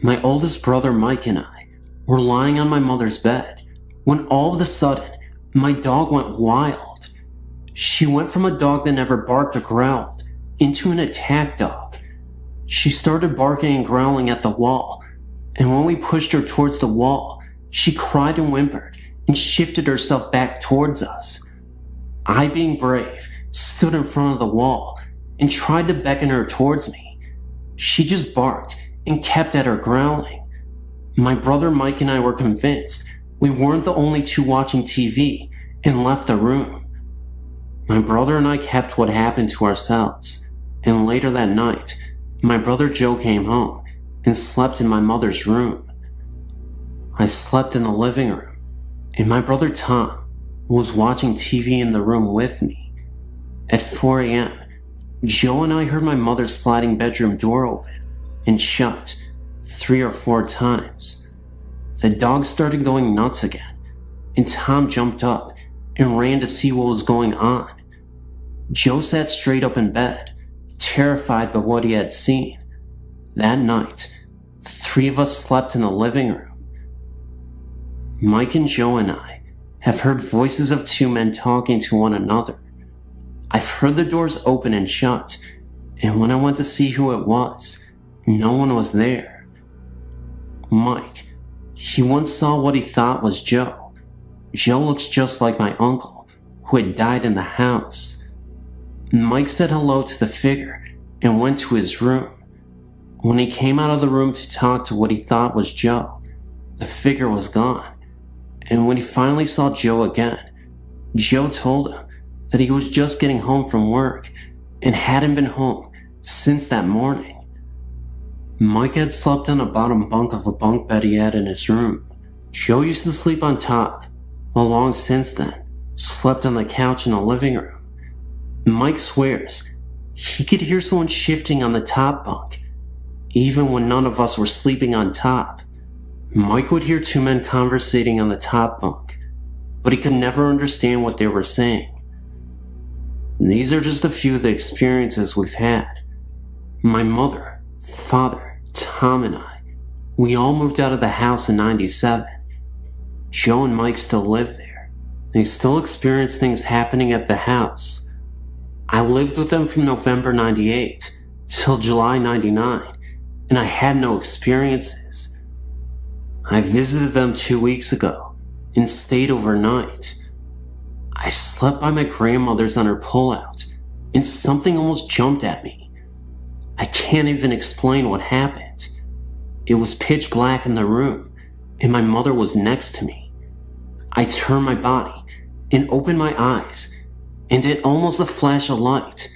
My oldest brother Mike and I were lying on my mother's bed when all of a sudden, my dog went wild. She went from a dog that never barked or growled into an attack dog. She started barking and growling at the wall, and when we pushed her towards the wall, she cried and whimpered and shifted herself back towards us. I, being brave, stood in front of the wall and tried to beckon her towards me. She just barked and kept at her growling. My brother Mike and I were convinced we weren't the only 2 watching TV and left the room. My brother and I kept what happened to ourselves, and later that night, my brother Joe came home and slept in my mother's room. I slept in the living room, and my brother Tom was watching TV in the room with me. At 4 a.m., Joe and I heard my mother's sliding bedroom door open and shut 3 or 4 times. The dog started going nuts again, and Tom jumped up and ran to see what was going on. Joe sat straight up in bed, terrified by what he had seen. That night, 3 of us slept in the living room. Mike and Joe and I have heard voices of 2 men talking to one another. I've heard the doors open and shut, and when I went to see who it was, no one was there. Mike, he once saw what he thought was Joe. Joe looks just like my uncle, who had died in the house. Mike said hello to the figure and went to his room. When he came out of the room to talk to what he thought was Joe, the figure was gone. And when he finally saw Joe again, Joe told him that he was just getting home from work and hadn't been home since that morning. Mike had slept on the bottom bunk of a bunk bed he had in his room. Joe used to sleep on top, while long since then, slept on the couch in the living room. Mike swears he could hear someone shifting on the top bunk, even when none of us were sleeping on top. Mike would hear two men conversating on the top bunk, but he could never understand what they were saying. These are just a few of the experiences we've had. My mother, father, Tom, and I, we all moved out of the house in '97. Joe and Mike still live there. They still experience things happening at the house. I lived with them from November '98 till July '99, and I had no experiences. I visited them 2 weeks ago and stayed overnight. I slept by my grandmother's on her pullout, and something almost jumped at me. I can't even explain what happened. It was pitch black in the room, and my mother was next to me. I turned my body and opened my eyes, and it almost a flash of light,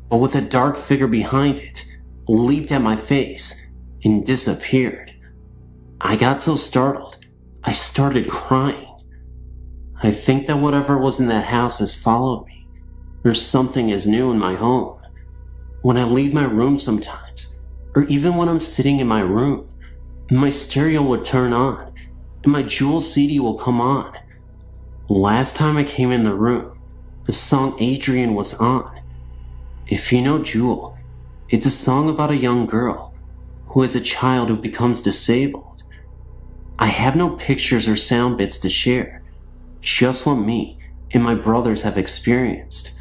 but with a dark figure behind it, leaped at my face and disappeared. I got so startled, I started crying. I think that whatever was in that house has followed me, or something is new in my home. When I leave my room sometimes, or even when I'm sitting in my room, my stereo would turn on, and my Jewel CD will come on. Last time I came in the room, the song Adrian was on. If you know Jewel, it's a song about a young girl who is a child who becomes disabled. I have no pictures or sound bits to share, just what me and my brothers have experienced.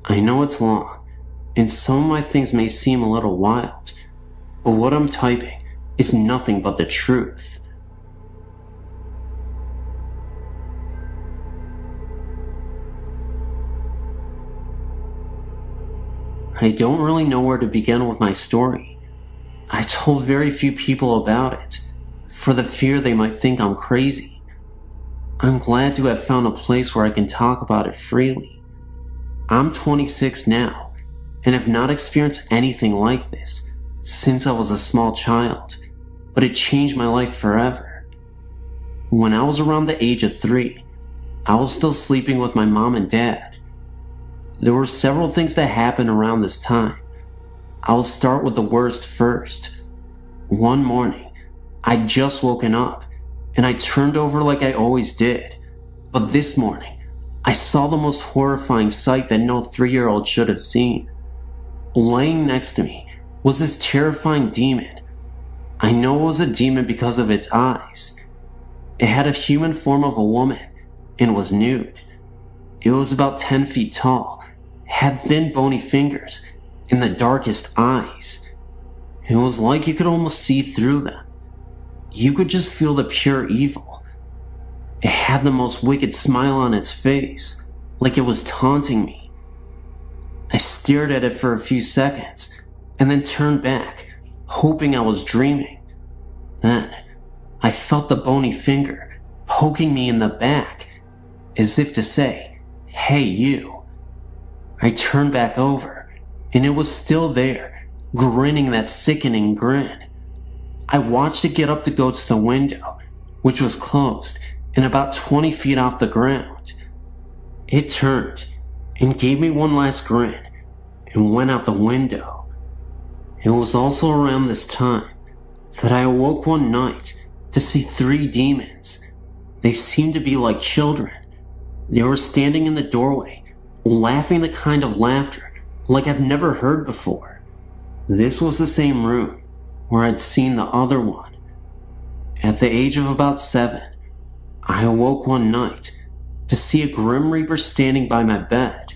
I know it's long, and some of my things may seem a little wild, but what I'm typing is nothing but the truth. I don't really know where to begin with my story. I told very few people about it, for the fear they might think I'm crazy. I'm glad to have found a place where I can talk about it freely. I'm 26 now, and have not experienced anything like this since I was a small child, but it changed my life forever. When I was around the age of 3, I was still sleeping with my mom and dad. There were several things that happened around this time. I'll start with the worst first. One morning, I'd just woken up, and I turned over like I always did. But this morning, I saw the most horrifying sight that no 3-year-old should have seen. Laying next to me was this terrifying demon. I know it was a demon because of its eyes. It had a human form of a woman and was nude. It was about 10 feet tall, had thin bony fingers, and the darkest eyes. It was like you could almost see through them. You could just feel the pure evil. It had the most wicked smile on its face, like it was taunting me. I stared at it for a few seconds, and then turned back, hoping I was dreaming. Then, I felt the bony finger poking me in the back, as if to say, "Hey, you." I turned back over, and it was still there, grinning that sickening grin. I watched it get up to go to the window, which was closed and about 20 feet off the ground. It turned and gave me one last grin and went out the window. It was also around this time that I awoke one night to see 3 demons. They seemed to be like children. They were standing in the doorway, laughing the kind of laughter like I've never heard before. This was the same room where I'd seen the other one. At the age of about 7, I awoke one night to see a Grim Reaper standing by my bed.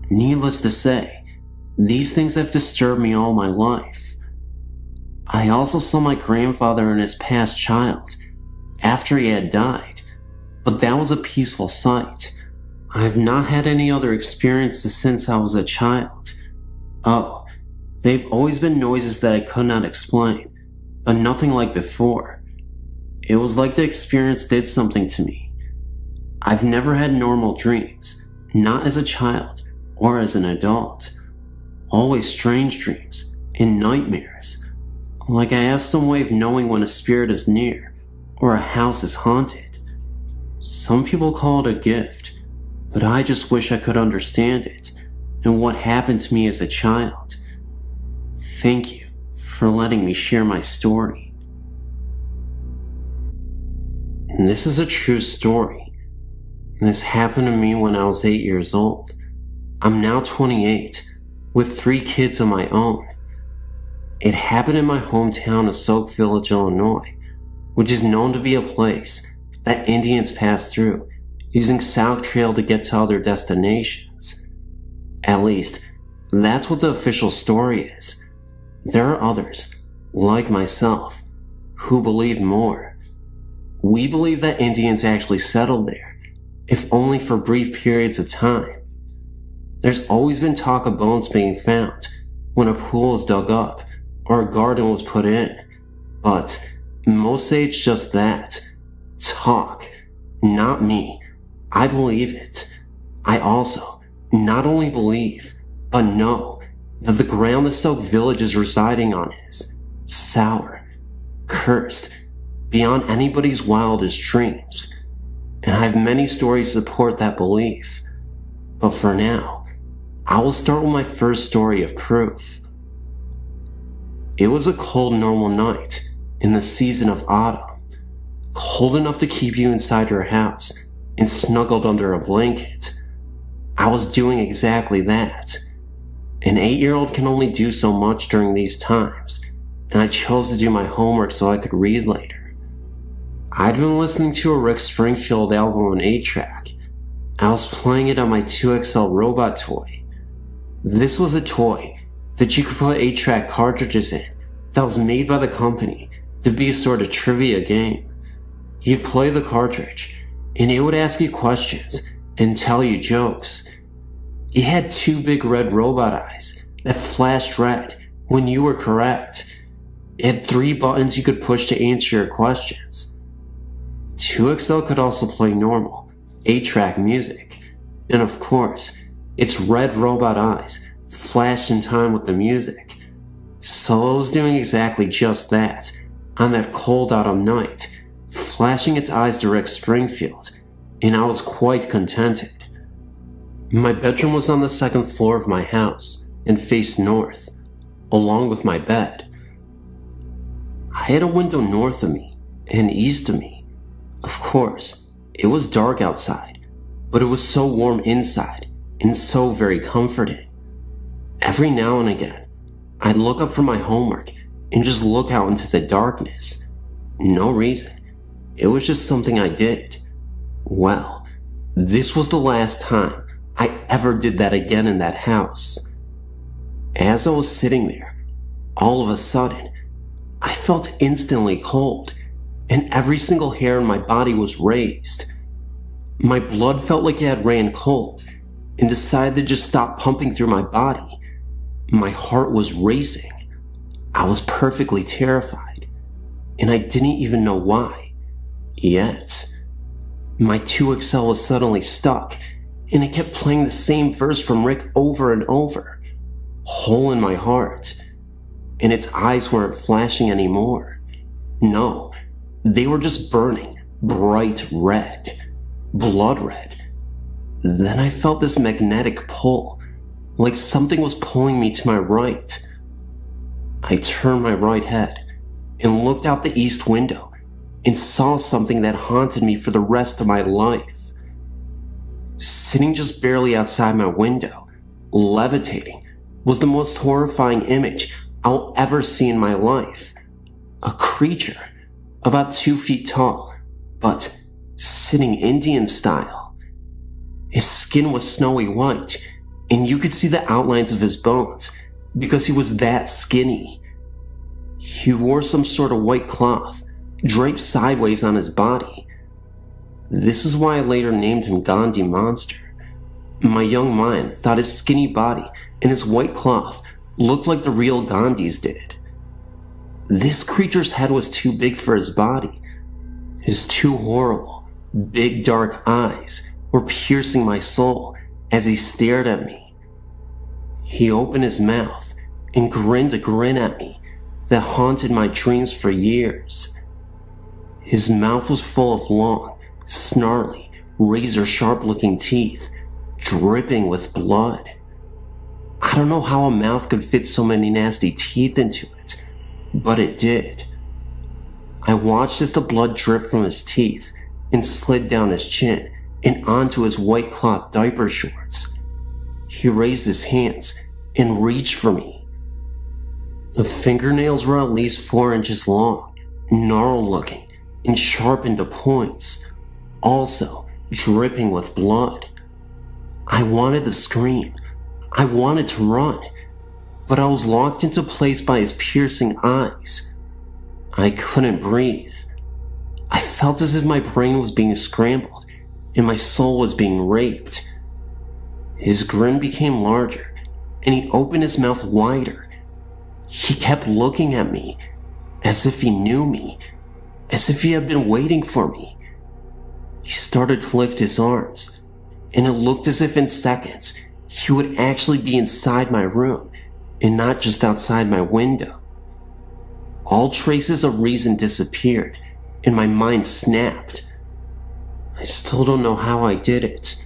Needless to say, these things have disturbed me all my life. I also saw my grandfather and his past child after he had died, but that was a peaceful sight. I have not had any other experiences since I was a child. Oh, they've always been noises that I could not explain, but nothing like before. It was like the experience did something to me. I've never had normal dreams, not as a child or as an adult. Always strange dreams and nightmares, like I have some way of knowing when a spirit is near or a house is haunted. Some people call it a gift, but I just wish I could understand it. and what happened to me as a child. Thank you for letting me share my story. And this is a true story. This happened to me when I was 8 years old. I'm now 28, with 3 kids of my own. It happened in my hometown of Soak Village, Illinois, which is known to be a place that Indians pass through using South Trail to get to other destinations. At least, that's what the official story is. There are others, like myself, who believe more. We believe that Indians actually settled there, if only for brief periods of time. There's always been talk of bones being found when a pool is dug up or a garden was put in, but most say it's just that. Talk. Not me. I believe it. I also not only believe, but know that the ground the Soak Village is residing on is sour, cursed, beyond anybody's wildest dreams. And I have many stories to support that belief. But for now, I will start with my first story of proof. It was a cold, normal night in the season of autumn, cold enough to keep you inside your house and snuggled under a blanket. I was doing exactly that. An 8-year-old can only do so much during these times, and I chose to do my homework so I could read later. I'd been listening to a Rick Springfield album on 8-track. I was playing it on my 2XL robot toy. This was a toy that you could put 8-track cartridges in that was made by the company to be a sort of trivia game. You'd play the cartridge, and it would ask you questions and tell you jokes. It had 2 big red robot eyes that flashed red when you were correct. It had 3 buttons you could push to answer your questions. 2XL could also play normal 8-track music, and of course, its red robot eyes flashed in time with the music. So it was doing exactly just that on that cold autumn night, flashing its eyes to Rick Springfield, and I was quite contented. My bedroom was on the 2nd floor of my house and faced north, along with my bed. I had a window north of me and east of me. Of course, it was dark outside, but it was so warm inside and so very comforting. Every now and again, I'd look up from my homework and just look out into the darkness. No reason. It was just something I did. Well, this was the last time I ever did that again in that house. As I was sitting there, all of a sudden, I felt instantly cold, and every single hair in my body was raised. My blood felt like it had ran cold, and decided to just stop pumping through my body. My heart was racing. I was perfectly terrified, and I didn't even know why. Yet, my 2XL was suddenly stuck, and it kept playing the same verse from Rick over and over. Hole in my heart. And its eyes weren't flashing anymore. No, they were just burning bright red. Blood red. Then I felt this magnetic pull, like something was pulling me to my right. I turned my right head and looked out the east window and saw something that haunted me for the rest of my life. Sitting just barely outside my window, levitating, was the most horrifying image I'll ever see in my life. A creature, about 2 feet tall, but sitting Indian style. His skin was snowy white, and you could see the outlines of his bones because he was that skinny. He wore some sort of white cloth draped sideways on his body. This is why I later named him Gandhi Monster. My young mind thought his skinny body and his white cloth looked like the real Gandhis did. This creature's head was too big for his body. His 2 horrible, big dark eyes were piercing my soul as he stared at me. He opened his mouth and grinned a grin at me that haunted my dreams for years. His mouth was full of long, snarly, razor-sharp looking teeth, dripping with blood. I don't know how a mouth could fit so many nasty teeth into it, but it did. I watched as the blood dripped from his teeth and slid down his chin and onto his white cloth diaper shorts. He raised his hands and reached for me. The fingernails were at least 4 inches long, gnarled looking, and sharpened to points, also dripping with blood. I wanted to scream. I wanted to run, but I was locked into place by his piercing eyes. I couldn't breathe. I felt as if my brain was being scrambled and my soul was being raped. His grin became larger, and he opened his mouth wider. He kept looking at me, as if he knew me, as if he had been waiting for me. He started to lift his arms, and it looked as if in seconds he would actually be inside my room and not just outside my window. All traces of reason disappeared, and my mind snapped. I still don't know how I did it,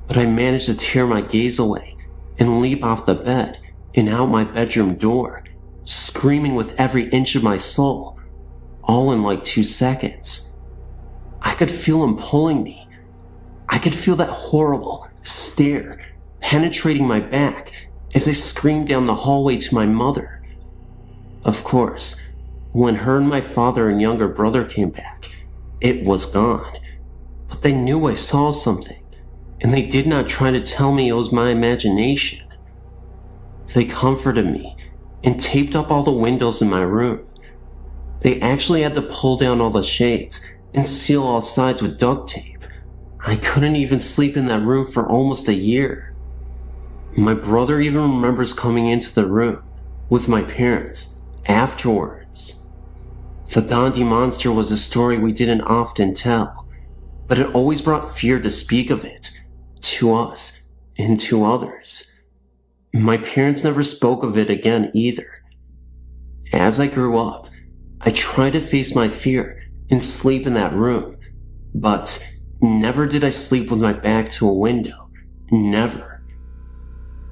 but I managed to tear my gaze away and leap off the bed and out my bedroom door, screaming with every inch of my soul, all in like 2 seconds. I could feel him pulling me. I could feel that horrible stare penetrating my back as I screamed down the hallway to my mother. Of course, when her and my father and younger brother came back, it was gone. But they knew I saw something, and they did not try to tell me it was my imagination. They comforted me and taped up all the windows in my room. They actually had to pull down all the shades and seal all sides with duct tape. I couldn't even sleep in that room for almost a year. My brother even remembers coming into the room with my parents afterwards. The Gandhi monster was a story we didn't often tell, but it always brought fear to speak of it, to us and to others. My parents never spoke of it again either. As I grew up, I tried to face my fear and sleep in that room, but never did I sleep with my back to a window. Never.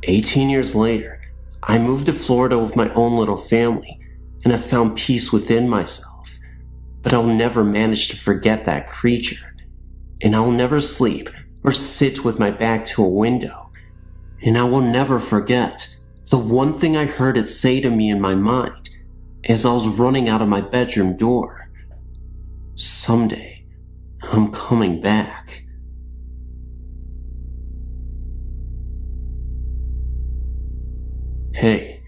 18 years later, I moved to Florida with my own little family, and I found peace within myself. But I'll never manage to forget that creature, and I'll never sleep or sit with my back to a window, and I will never forget the one thing I heard it say to me in my mind as I was running out of my bedroom door. Someday, I'm coming back. Hey,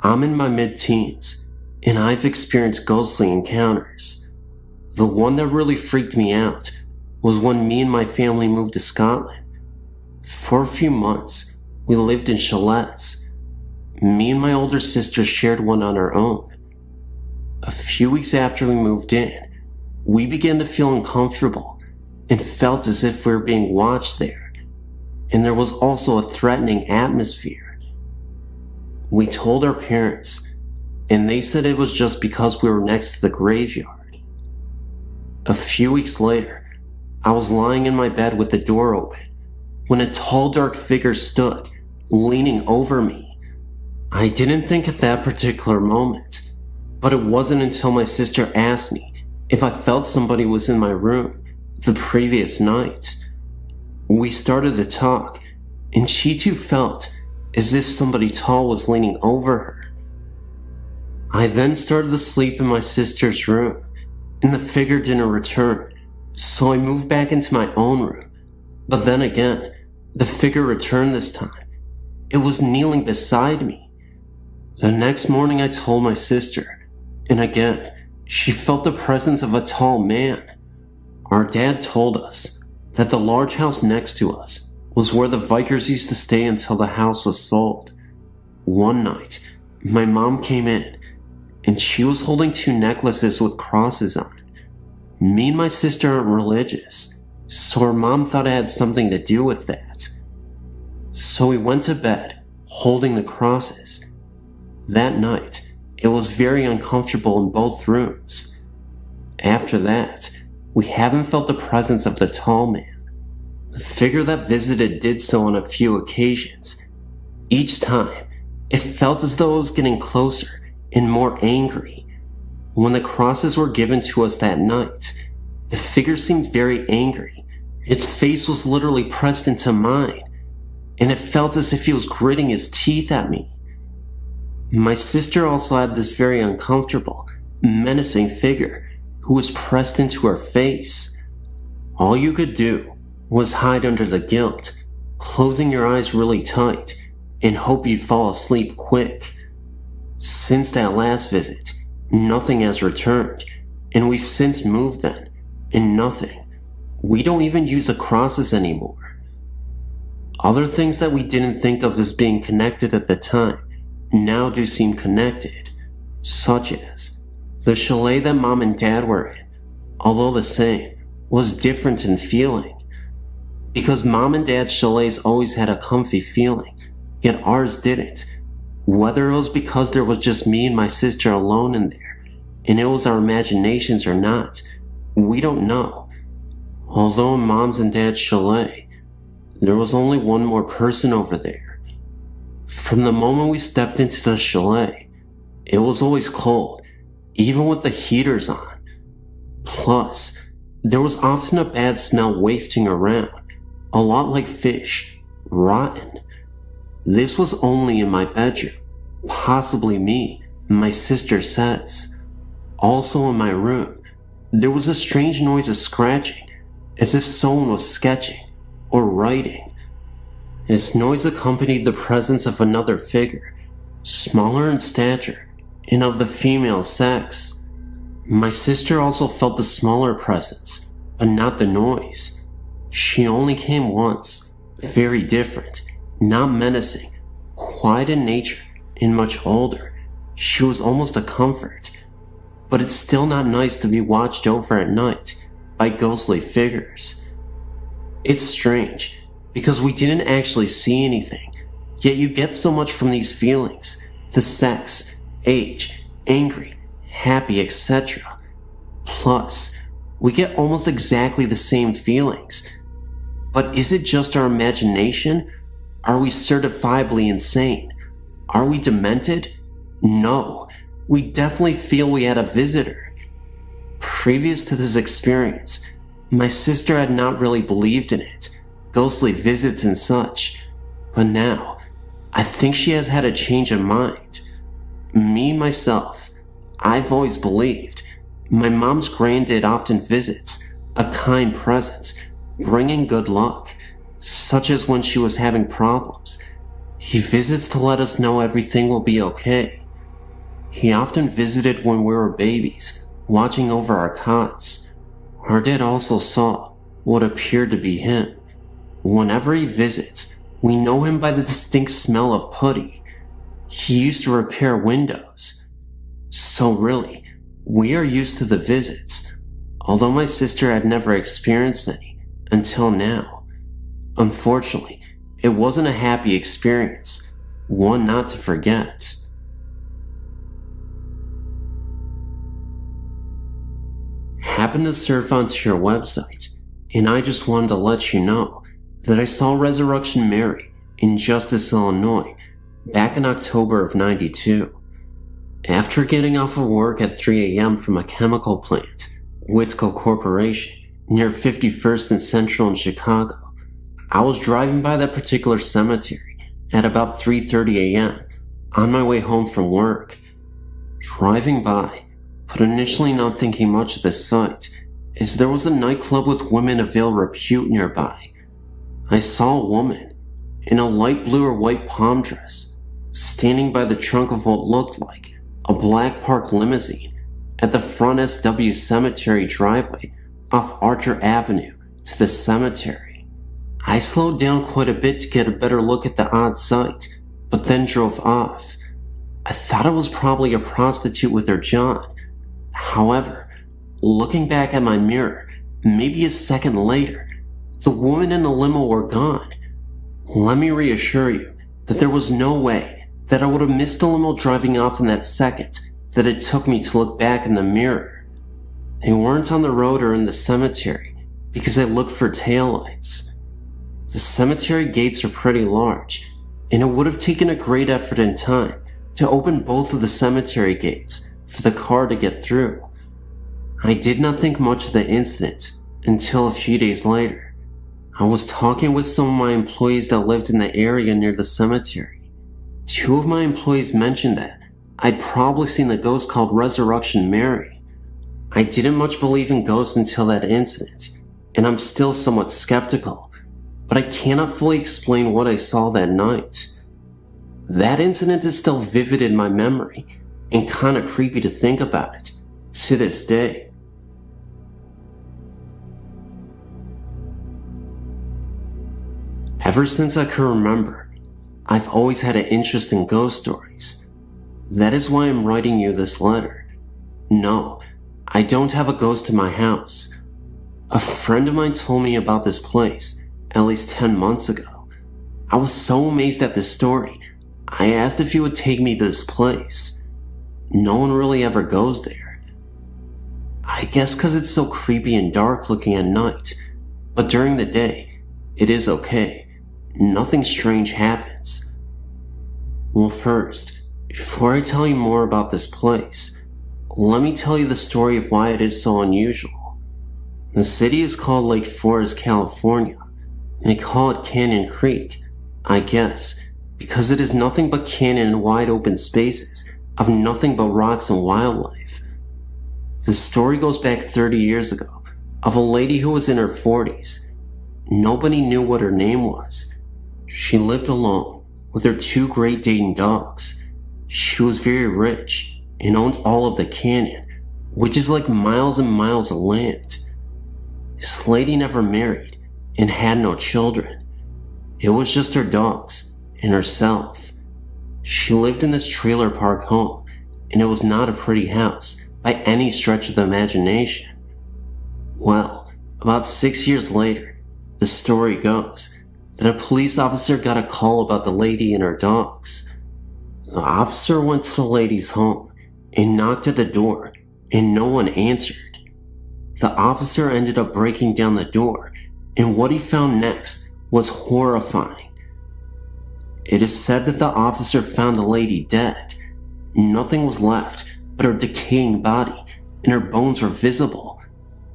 I'm in my mid-teens, and I've experienced ghostly encounters. The one that really freaked me out was when me and my family moved to Scotland. For a few months, we lived in chalets. Me and my older sister shared one on our own. A few weeks after we moved in, we began to feel uncomfortable and felt as if we were being watched there, and there was also a threatening atmosphere. We told our parents, and they said it was just because we were next to the graveyard. A few weeks later, I was lying in my bed with the door open when a tall, dark figure stood, leaning over me. I didn't think at that particular moment, but it wasn't until my sister asked me if I felt somebody was in my room the previous night. We started to talk, and she too felt as if somebody tall was leaning over her. I then started to sleep in my sister's room, and the figure didn't return, so I moved back into my own room. But then again, the figure returned this time. It was kneeling beside me. The next morning I told my sister, and again, she felt the presence of a tall man. Our dad told us that the large house next to us was where the Vikers used to stay until the house was sold. One night, my mom came in, and she was holding 2 necklaces with crosses on it. Me and my sister aren't religious, so her mom thought it had something to do with that. So we went to bed, holding the crosses. That night, it was very uncomfortable in both rooms. After that, we haven't felt the presence of the tall man. The figure that visited did so on a few occasions. Each time, It felt as though it was getting closer and more angry. When the crosses were given to us that night, the figure seemed very angry. Its face was literally pressed into mine, and it felt as if he was gritting his teeth at me. My sister also had this very uncomfortable, menacing figure who was pressed into her face. All you could do was hide under the guilt, closing your eyes really tight, and hope you'd fall asleep quick. Since that last visit, nothing has returned, and we've since moved then, and nothing. We don't even use the crosses anymore. Other things that we didn't think of as being connected at the time now do seem connected, such as the chalet that Mom and Dad were in, although the same, was different in feeling. Because Mom and Dad's chalets always had a comfy feeling, yet ours didn't. Whether it was because there was just me and my sister alone in there, and it was our imaginations or not, we don't know. Although in Mom's and Dad's chalet, there was only one more person over there. From the moment we stepped into the chalet, it was always cold, even with the heaters on. Plus, there was often a bad smell wafting around, a lot like fish, rotten. This was only in my bedroom, possibly me, my sister says. Also in my room, there was a strange noise of scratching, as if someone was sketching or writing. This noise accompanied the presence of another figure, smaller in stature and of the female sex. My sister also felt the smaller presence, but not the noise. She only came once, very different, not menacing, quiet in nature, and much older. She was almost a comfort. But it's still not nice to be watched over at night by ghostly figures. It's strange, because we didn't actually see anything, yet you get so much from these feelings, the sex, age, angry, happy, etc. Plus, we get almost exactly the same feelings. But is it just our imagination? Are we certifiably insane? Are we demented? No, we definitely feel we had a visitor. Previous to this experience, my sister had not really believed in it, ghostly visits and such, but now, I think she has had a change of mind. Me, myself, I've always believed. My mom's granddad often visits, a kind presence, bringing good luck, such as when she was having problems. He visits to let us know everything will be okay. He often visited when we were babies, watching over our cots. Our dad also saw what appeared to be him. Whenever he visits, we know him by the distinct smell of putty. He used to repair windows. So really, we are used to the visits, although my sister had never experienced any until now. Unfortunately, it wasn't a happy experience, one not to forget. Happened to surf onto your website, and I just wanted to let you know that I saw Resurrection Mary in Justice, Illinois, back in October of '92. After getting off of work at 3 a.m. from a chemical plant, Whitco Corporation, near 51st and Central in Chicago, I was driving by that particular cemetery at about 3:30 a.m. on my way home from work. Driving by, but initially not thinking much of the sight, as there was a nightclub with women of ill repute nearby. I saw a woman in a light blue or white palm dress standing by the trunk of what looked like a black park limousine at the front SW Cemetery driveway off Archer Avenue to the cemetery. I slowed down quite a bit to get a better look at the odd sight, but then drove off. I thought it was probably a prostitute with her John. However, looking back at my mirror, maybe a second later, the woman and the limo were gone. Let me reassure you that there was no way that I would have missed the limo driving off in that second that it took me to look back in the mirror. They weren't on the road or in the cemetery because I looked for taillights. The cemetery gates are pretty large, and it would have taken a great effort and time to open both of the cemetery gates for the car to get through. I did not think much of the incident until a few days later. I was talking with some of my employees that lived in the area near the cemetery. Two of my employees mentioned that I'd probably seen the ghost called Resurrection Mary. I didn't much believe in ghosts until that incident, and I'm still somewhat skeptical, but I cannot fully explain what I saw that night. That incident is still vivid in my memory, and kinda creepy to think about it, to this day. Ever since I can remember, I've always had an interest in ghost stories. That is why I'm writing you this letter. No, I don't have a ghost in my house. A friend of mine told me about this place at least 10 months ago. I was so amazed at this story, I asked if he would take me to this place. No one really ever goes there. I guess because it's so creepy and dark looking at night, but during the day, it is okay. Nothing strange happens. Well, first, before I tell you more about this place, let me tell you the story of why it is so unusual. The city is called Lake Forest, California, and they call it Canyon Creek, I guess, because it is nothing but canyon and wide open spaces of nothing but rocks and wildlife. The story goes back 30 years ago, of a lady who was in her 40s. Nobody knew what her name was. She lived alone with her two Great Dane dogs. She was very rich and owned all of the canyon, which is like miles and miles of land. This lady never married and had no children. It was just her dogs and herself. She lived in this trailer park home, and it was not a pretty house by any stretch of the imagination. Well, about 6 years later, the story goes that a police officer got a call about the lady and her dogs. The officer went to the lady's home and knocked at the door, and no one answered. The officer ended up breaking down the door, and what he found next was horrifying. It is said that the officer found the lady dead. Nothing was left but her decaying body, and her bones were visible.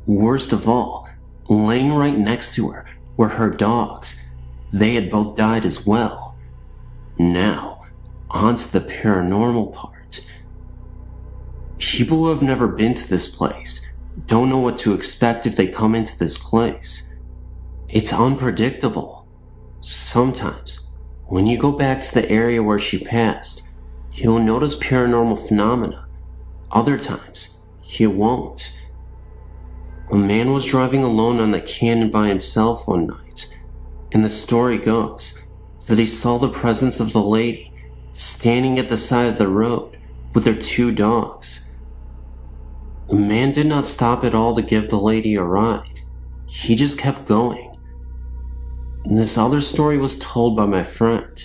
Worst of all, laying right next to her were her dogs. They had both died as well. Now, on to the paranormal part. People who have never been to this place don't know what to expect if they come into this place. It's unpredictable. Sometimes, when you go back to the area where she passed, you'll notice paranormal phenomena. Other times, you won't. A man was driving alone on the canyon by himself one night, and the story goes that he saw the presence of the lady standing at the side of the road with her two dogs. The man did not stop at all to give the lady a ride. He just kept going. And this other story was told by my friend.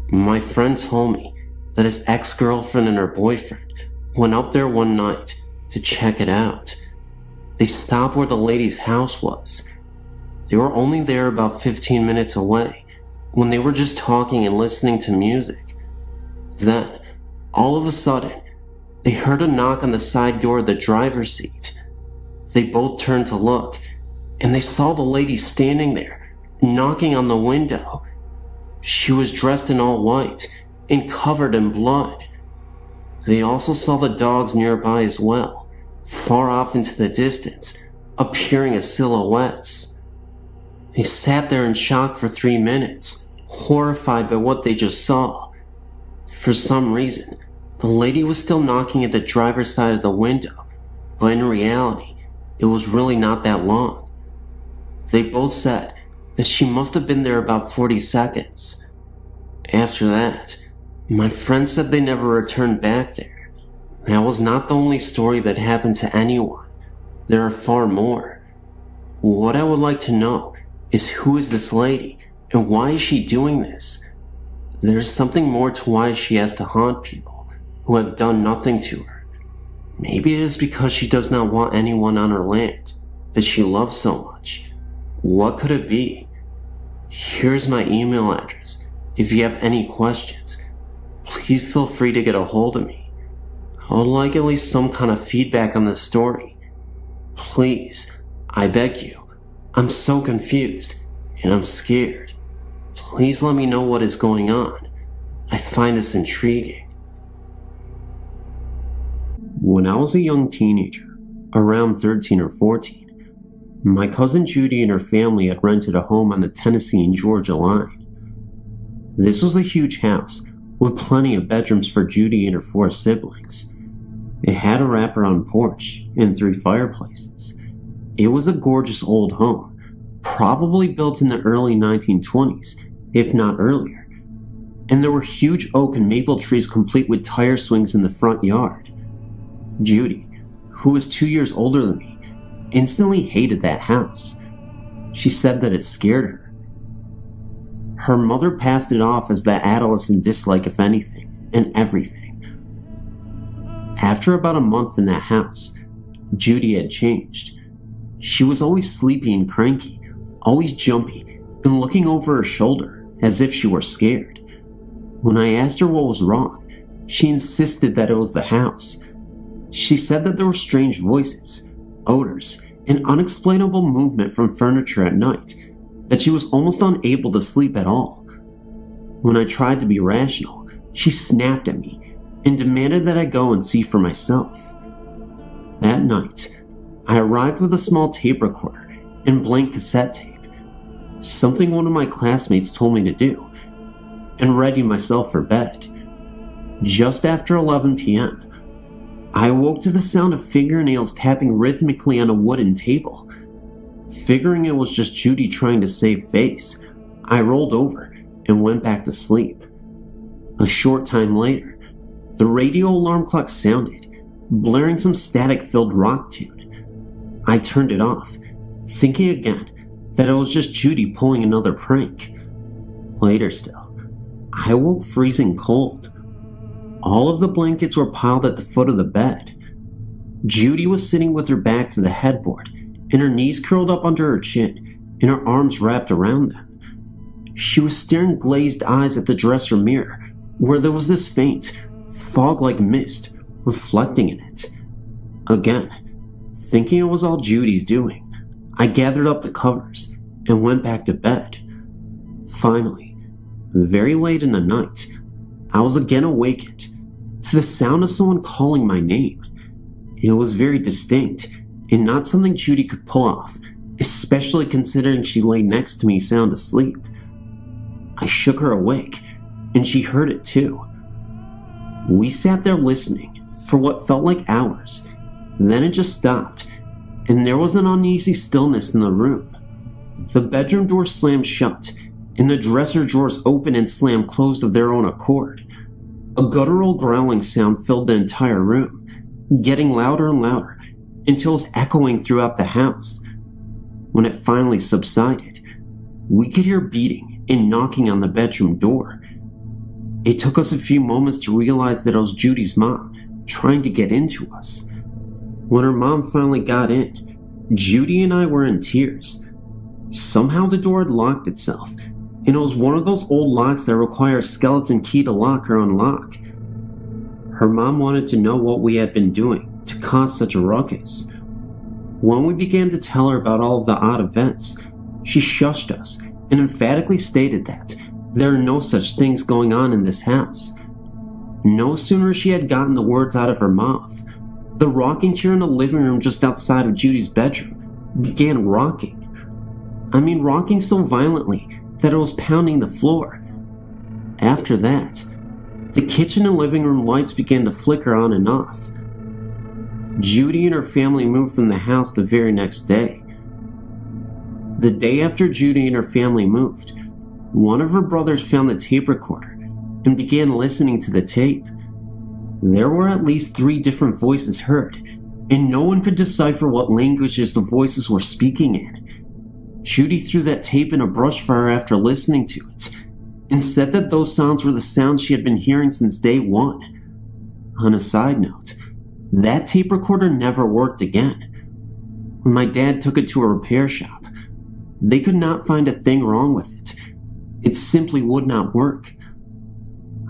My friend told me that his ex-girlfriend and her boyfriend went up there one night to check it out. They stopped where the lady's house was. They were only there about 15 minutes away when they were just talking and listening to music. Then, all of a sudden, they heard a knock on the side door of the driver's seat. They both turned to look, and they saw the lady standing there, knocking on the window. She was dressed in all white and covered in blood. They also saw the dogs nearby as well, far off into the distance, appearing as silhouettes. They sat there in shock for 3 minutes, horrified by what they just saw. For some reason, the lady was still knocking at the driver's side of the window, but in reality, it was really not that long. They both said that she must have been there about 40 seconds. After that, my friend said they never returned back there. That was not the only story that happened to anyone. There are far more. What I would like to know is who is this lady and why is she doing this? There's something more to why she has to haunt people who have done nothing to her. Maybe it is because she does not want anyone on her land that she loves so much. What could it be? Here's my email address If you have any questions, please feel free to get a hold of me. I would like at least some kind of feedback on this story. Please, I beg you. I'm so confused, and I'm scared. Please let me know what is going on. I find this intriguing. When I was a young teenager, around 13 or 14, my cousin Judy and her family had rented a home on the Tennessee and Georgia line. This was a huge house with plenty of bedrooms for Judy and her 4 siblings. It had a wraparound porch and 3 fireplaces. It was a gorgeous old home, probably built in the early 1920s, if not earlier. And there were huge oak and maple trees complete with tire swings in the front yard. Judy, who was 2 years older than me, instantly hated that house. She said that it scared her. Her mother passed it off as that adolescent dislike of anything and everything. After about a month in that house, Judy had changed. She was always sleepy and cranky, always jumpy, and looking over her shoulder as if she were scared. When I asked her what was wrong, she insisted that it was the house. She said that there were strange voices, odors, and unexplainable movement from furniture at night, that she was almost unable to sleep at all. When I tried to be rational, she snapped at me and demanded that I go and see for myself. That night, I arrived with a small tape recorder and blank cassette tape, something one of my classmates told me to do, and ready myself for bed. Just after 11 p.m., I awoke to the sound of fingernails tapping rhythmically on a wooden table. Figuring it was just Judy trying to save face, I rolled over and went back to sleep. A short time later, the radio alarm clock sounded, blaring some static-filled rock tune. I turned it off, thinking again that it was just Judy pulling another prank. Later still, I awoke freezing cold. All of the blankets were piled at the foot of the bed. Judy was sitting with her back to the headboard and her knees curled up under her chin and her arms wrapped around them. She was staring glazed eyes at the dresser mirror where there was this faint, fog-like mist reflecting in it. Again, thinking it was all Judy's doing, I gathered up the covers and went back to bed. Finally, very late in the night, I was again awakened to the sound of someone calling my name. It was very distinct and not something Judy could pull off, especially considering she lay next to me sound asleep. I shook her awake, and she heard it too. We sat there listening for what felt like hours. Then it just stopped, and there was an uneasy stillness in the room. The bedroom door slammed shut, and the dresser drawers opened and slammed closed of their own accord. A guttural growling sound filled the entire room, getting louder and louder until it was echoing throughout the house. When it finally subsided, we could hear beating and knocking on the bedroom door. It took us a few moments to realize that it was Judy's mom trying to get into us. When her mom finally got in, Judy and I were in tears. Somehow the door had locked itself, and it was one of those old locks that require a skeleton key to lock or unlock. Her mom wanted to know what we had been doing to cause such a ruckus. When we began to tell her about all of the odd events, she shushed us and emphatically stated that there are no such things going on in this house. No sooner she had gotten the words out of her mouth, the rocking chair in the living room just outside of Judy's bedroom began rocking. I mean, rocking so violently that it was pounding the floor. After that, the kitchen and living room lights began to flicker on and off. Judy and her family moved from the house the very next day. The day after Judy and her family moved, one of her brothers found the tape recorder and began listening to the tape. There were at least 3 different voices heard, and no one could decipher what languages the voices were speaking in. Judy threw that tape in a brush fire after listening to it, and said that those sounds were the sounds she had been hearing since day 1. On a side note, that tape recorder never worked again. When my dad took it to a repair shop, they could not find a thing wrong with it. It simply would not work.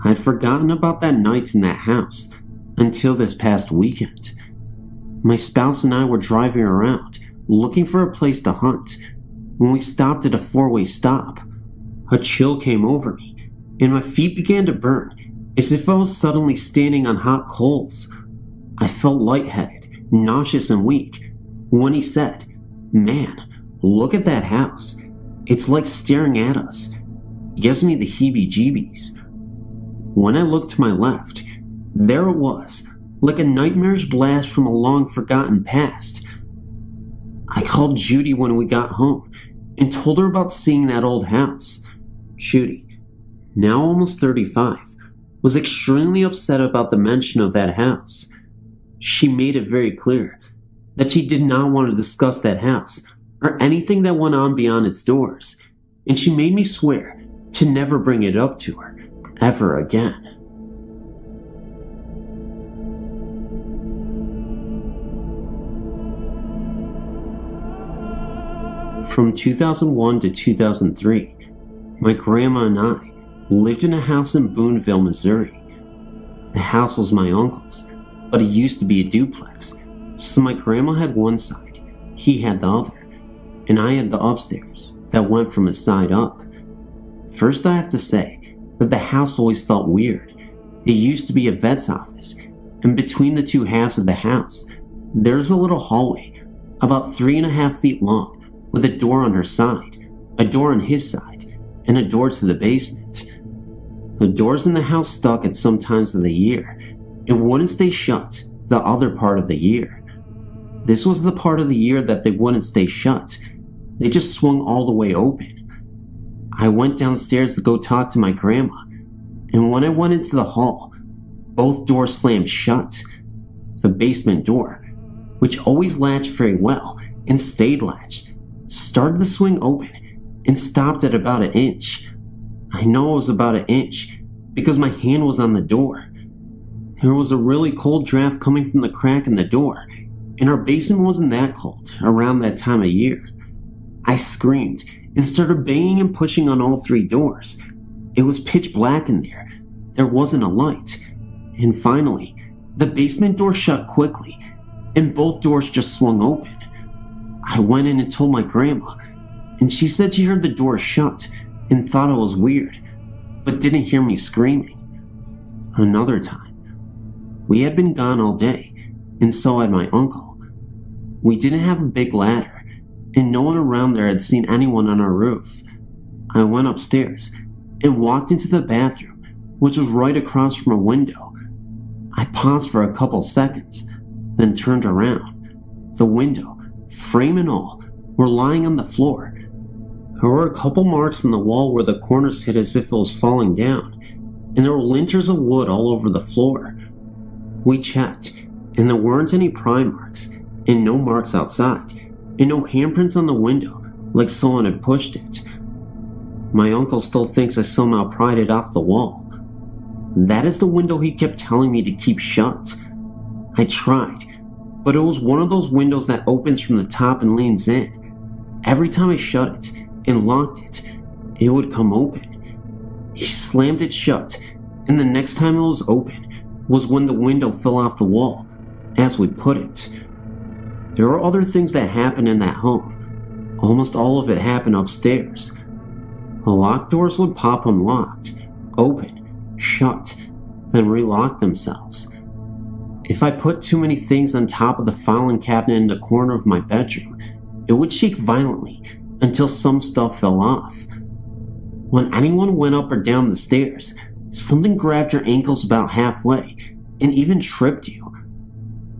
I'd forgotten about that night in that house until this past weekend. My spouse and I were driving around looking for a place to hunt when we stopped at a four-way stop. A chill came over me and my feet began to burn as if I was suddenly standing on hot coals. I felt lightheaded, nauseous, and weak when he said, "Man, look at that house. It's like staring at us." Gives me the heebie-jeebies. When I looked to my left, there it was, like a nightmarish blast from a long-forgotten past. I called Judy when we got home and told her about seeing that old house. Judy, now almost 35, was extremely upset about the mention of that house. She made it very clear that she did not want to discuss that house or anything that went on beyond its doors, and she made me swear to never bring it up to her ever again. From 2001 to 2003, my grandma and I lived in a house in Boonville, Missouri. The house was my uncle's, but it used to be a duplex, so my grandma had one side, he had the other, and I had the upstairs that went from his side up. First, I have to say that the house always felt weird. It used to be a vet's office, and between the two halves of the house, there's a little hallway about 3.5 feet long with a door on her side, a door on his side, and a door to the basement. The doors in the house stuck at some times of the year. It wouldn't stay shut the other part of the year. This was the part of the year that they wouldn't stay shut. They just swung all the way open. I went downstairs to go talk to my grandma, and when I went into the hall, both doors slammed shut. The basement door, which always latched very well and stayed latched, started to swing open and stopped at about 1 inch. I know it was about 1 inch because my hand was on the door. There was a really cold draft coming from the crack in the door, and our basement wasn't that cold around that time of year. I screamed and started banging and pushing on all 3 doors. It was pitch black in there. There wasn't a light. And finally, the basement door shut quickly, and both doors just swung open. I went in and told my grandma, and she said she heard the door shut and thought it was weird, but didn't hear me screaming. Another time, we had been gone all day, and so had my uncle. We didn't have a big ladder, and no one around there had seen anyone on our roof. I went upstairs and walked into the bathroom, which was right across from a window. I paused for a couple seconds, then turned around. The window, frame and all, were lying on the floor. There were a couple marks on the wall where the corners hit as if it was falling down, and there were linters of wood all over the floor. We checked, and there weren't any pry marks, and no marks outside, and no handprints on the window like someone had pushed it. My uncle still thinks I somehow pried it off the wall. That is the window he kept telling me to keep shut. I tried, but it was one of those windows that opens from the top and leans in. Every time I shut it and locked it, it would come open. He slammed it shut, and the next time it was open was when the window fell off the wall, as we put it. There were other things that happened in that home. Almost all of it happened upstairs. The locked doors would pop unlocked, open, shut, then relock themselves. If I put too many things on top of the filing cabinet in the corner of my bedroom, it would shake violently until some stuff fell off. When anyone went up or down the stairs, something grabbed your ankles about halfway and even tripped you.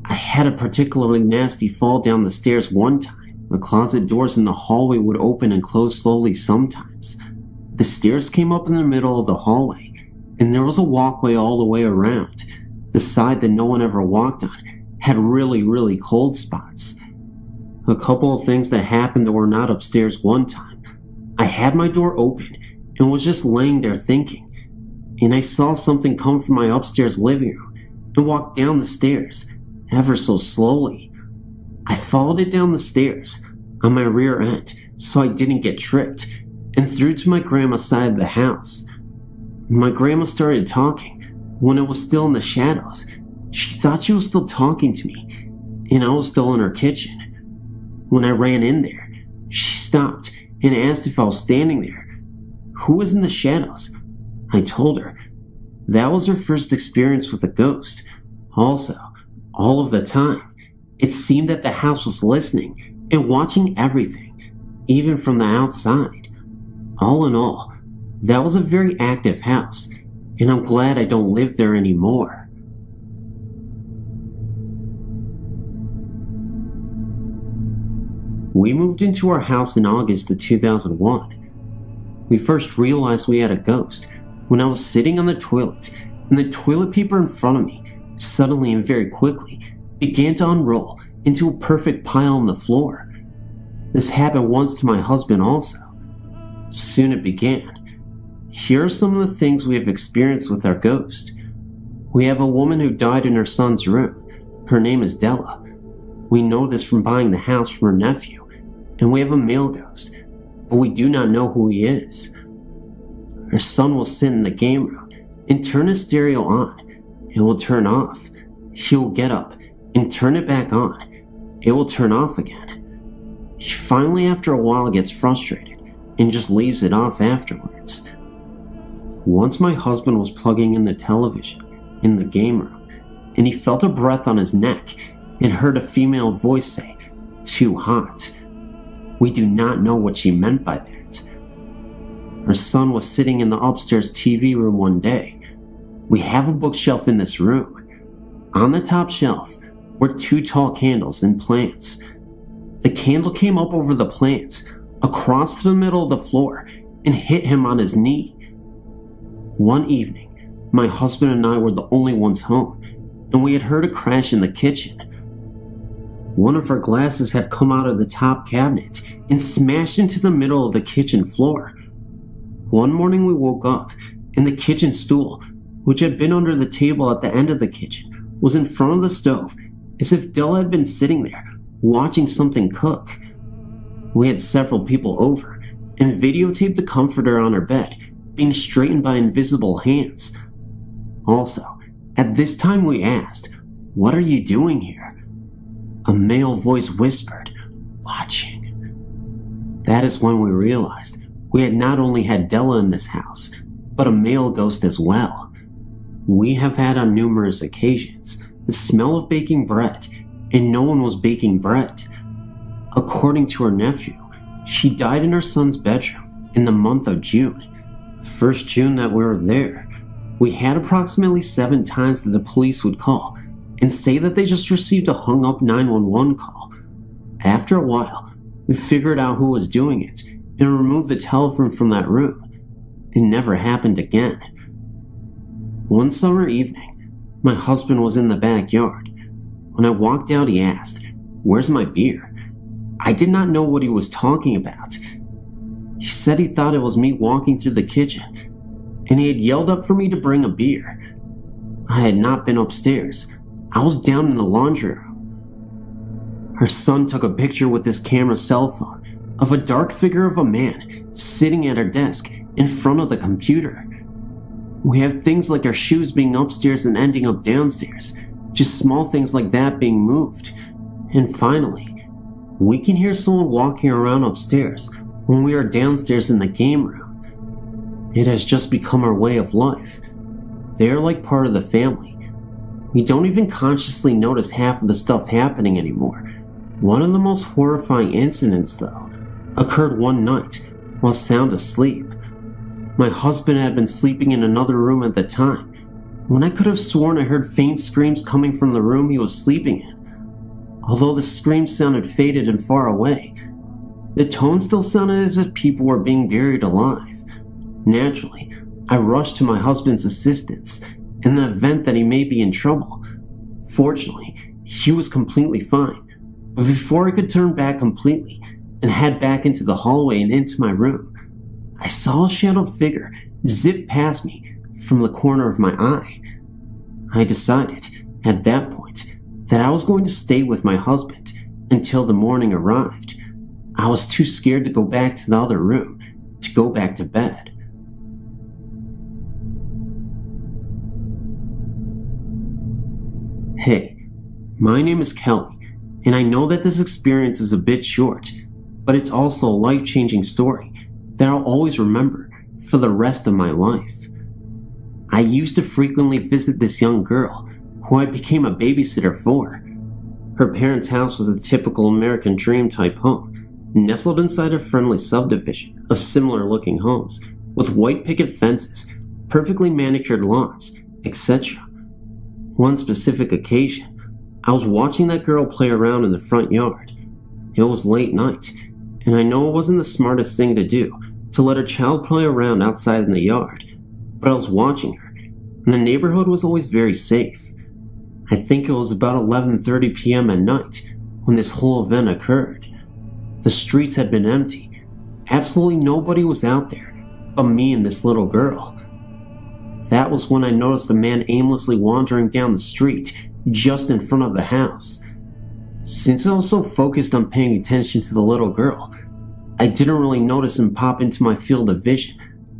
I had a particularly nasty fall down the stairs one time. The closet doors in the hallway would open and close slowly sometimes. The stairs came up in the middle of the hallway, and there was a walkway all the way around. The side that no one ever walked on had really cold spots. A couple of things that happened that were not upstairs one time. I had my door open and was just laying there thinking, and I saw something come from my upstairs living room and walk down the stairs, ever so slowly. I followed it down the stairs on my rear end so I didn't get tripped, and through to my grandma's side of the house. My grandma started talking when it was still in the shadows. She thought she was still talking to me, and I was still in her kitchen. When I ran in there, she stopped and asked if I was standing there. Who was in the shadows? I told her. That was her first experience with a ghost. Also, all of the time, it seemed that the house was listening and watching everything, even from the outside. All in all, that was a very active house, and I'm glad I don't live there anymore. We moved into our house in August of 2001. We first realized we had a ghost when I was sitting on the toilet, and the toilet paper in front of me suddenly and very quickly began to unroll into a perfect pile on the floor. This happened once to my husband also. Soon it began. Here are some of the things we have experienced with our ghost. We have a woman who died in her son's room. Her name is Della. We know this from buying the house from her nephew. And we have a male ghost, but we do not know who he is. Her son will sit in the game room and turn his stereo on. It will turn off. He will get up and turn it back on. It will turn off again. He finally, after a while, gets frustrated and just leaves it off afterwards. Once my husband was plugging in the television in the game room, and he felt a breath on his neck and heard a female voice say, "Too hot." We do not know what she meant by that. Her son was sitting in the upstairs TV room one day. We have a bookshelf in this room. On the top shelf were 2 tall candles and plants. The candle came up over the plants, across the middle of the floor, and hit him on his knee. One evening, my husband and I were the only ones home, and we had heard a crash in the kitchen. One of our glasses had come out of the top cabinet and smashed into the middle of the kitchen floor. One morning we woke up, and the kitchen stool, which had been under the table at the end of the kitchen, was in front of the stove, as if Della had been sitting there, watching something cook. We had several people over, and videotaped the comforter on her bed, being straightened by invisible hands. Also, at this time we asked, "What are you doing here?" A male voice whispered, "Watching." That is when we realized we had not only had Della in this house, but a male ghost as well. We have had on numerous occasions the smell of baking bread, and no one was baking bread. According to her nephew, she died in her son's bedroom in the month of June. The first June that we were there, we had approximately 7 times that the police would call and say that they just received a hung-up 911 call. After a while, we figured out who was doing it and removed the telephone from that room. It never happened again. One summer evening, my husband was in the backyard. When I walked out, he asked, "Where's my beer?" I did not know what he was talking about. He said he thought it was me walking through the kitchen, and he had yelled up for me to bring a beer. I had not been upstairs. I was down in the laundry room. Her son took a picture with his camera cell phone of a dark figure of a man sitting at her desk in front of the computer. We have things like our shoes being upstairs and ending up downstairs, just small things like that being moved. And finally, we can hear someone walking around upstairs when we are downstairs in the game room. It has just become our way of life. They are like part of the family. We don't even consciously notice half of the stuff happening anymore. One of the most horrifying incidents, though, occurred one night while sound asleep. My husband had been sleeping in another room at the time, when I could have sworn I heard faint screams coming from the room he was sleeping in. Although the screams sounded faded and far away, the tone still sounded as if people were being buried alive. Naturally, I rushed to my husband's assistance in the event that he may be in trouble. Fortunately, he was completely fine, but before I could turn back completely and head back into the hallway and into my room, I saw a shadowed figure zip past me from the corner of my eye. I decided, at that point, that I was going to stay with my husband until the morning arrived. I was too scared to go back to the other room, to go back to bed. Hey, my name is Kelly, and I know that this experience is a bit short, but it's also a life-changing story that I'll always remember for the rest of my life. I used to frequently visit this young girl who I became a babysitter for. Her parents' house was a typical American dream type home, nestled inside a friendly subdivision of similar-looking homes with white picket fences, perfectly manicured lawns, etc. One specific occasion, I was watching that girl play around in the front yard. It was late night, and I know it wasn't the smartest thing to do to let a child play around outside in the yard, but I was watching her, and the neighborhood was always very safe. I think it was about 11:30 p.m. at night when this whole event occurred. The streets had been empty. Absolutely nobody was out there but me and this little girl. That was when I noticed a man aimlessly wandering down the street just in front of the house. Since I was so focused on paying attention to the little girl, I didn't really notice him pop into my field of vision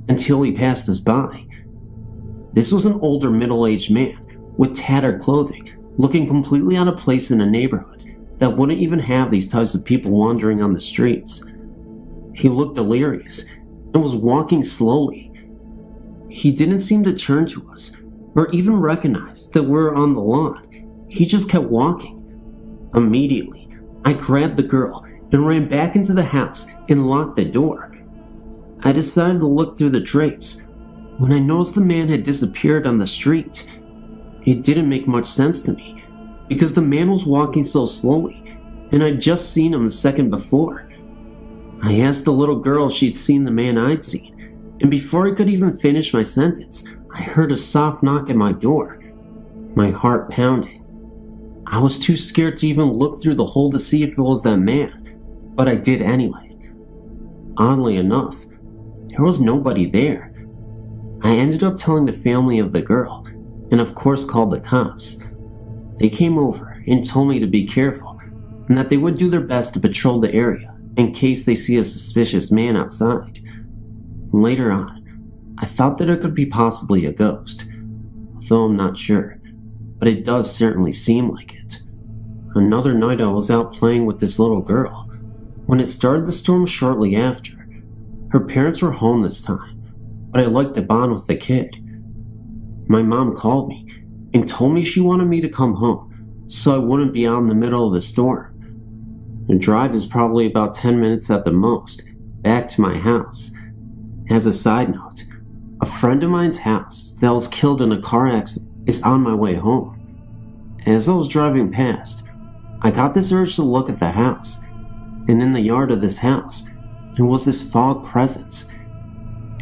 until he passed us by. This was an older middle-aged man with tattered clothing, looking completely out of place in a neighborhood that wouldn't even have these types of people wandering on the streets. He looked delirious and was walking slowly. He didn't seem to turn to us or even recognize that we were on the lawn. He just kept walking. Immediately, I grabbed the girl and ran back into the house and locked the door. I decided to look through the drapes when I noticed the man had disappeared on the street. It didn't make much sense to me because the man was walking so slowly and I'd just seen him the second before. I asked the little girl if she'd seen the man I'd seen, and before I could even finish my sentence, I heard a soft knock at my door, my heart pounding. I was too scared to even look through the hole to see if it was that man, but I did anyway. Oddly enough, there was nobody there. I ended up telling the family of the girl, and of course called the cops. They came over and told me to be careful, and that they would do their best to patrol the area in case they see a suspicious man outside. Later on, I thought that it could be possibly a ghost, though I'm not sure, but it does certainly seem like it. Another night I was out playing with this little girl when it started to storm shortly after. Her parents were home this time, but I liked to bond with the kid. My mom called me and told me she wanted me to come home so I wouldn't be out in the middle of the storm. The drive is probably about 10 minutes at the most, back to my house. As a side note, a friend of mine's house that was killed in a car accident is on my way home. As I was driving past, I got this urge to look at the house, and in the yard of this house, there was this fog presence.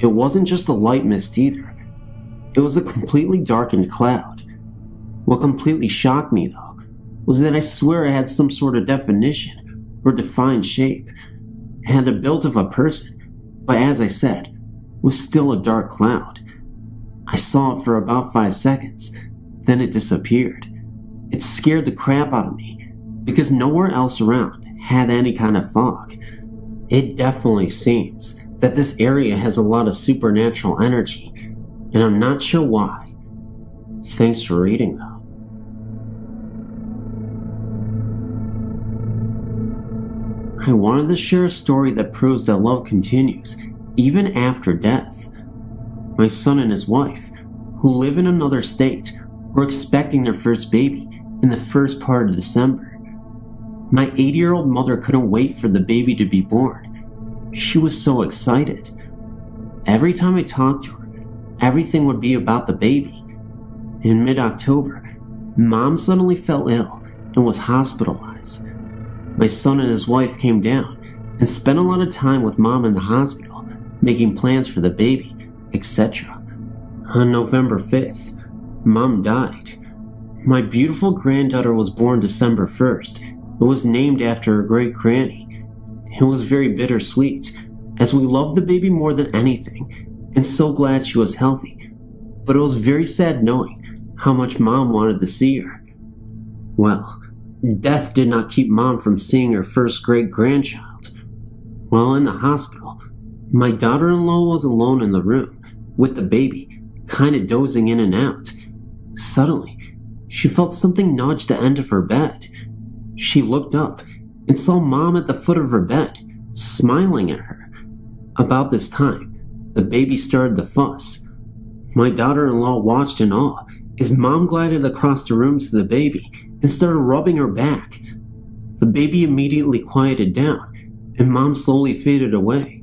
It wasn't just a light mist either. It was a completely darkened cloud. What completely shocked me, though, was that I swear it had some sort of definition or defined shape. It had the build of a person, but as I said, was still a dark cloud. I saw it for about 5 seconds, then it disappeared. It scared the crap out of me, because nowhere else around had any kind of fog. It definitely seems that this area has a lot of supernatural energy, and I'm not sure why. Thanks for reading, though. I wanted to share a story that proves that love continues, even after death. My son and his wife, who live in another state, were expecting their first baby in the first part of December. My 80-year-old mother couldn't wait for the baby to be born. She was so excited. Every time I talked to her, everything would be about the baby. In mid-October, Mom suddenly fell ill and was hospitalized. My son and his wife came down and spent a lot of time with Mom in the hospital, making plans for the baby, etc. On November 5th, Mom died. My beautiful granddaughter was born December 1st. It was named after her great-granny. It was very bittersweet, as we loved the baby more than anything, and so glad she was healthy. But it was very sad knowing how much Mom wanted to see her. Well, death did not keep Mom from seeing her first great-grandchild. While in the hospital, My daughter-in-law was alone in the room, with the baby, kinda dozing in and out. Suddenly, she felt something nudge the end of her bed. She looked up and saw Mom at the foot of her bed, smiling at her. About this time, the baby started to fuss. My daughter-in-law watched in awe as Mom glided across the room to the baby and started rubbing her back. The baby immediately quieted down, and Mom slowly faded away.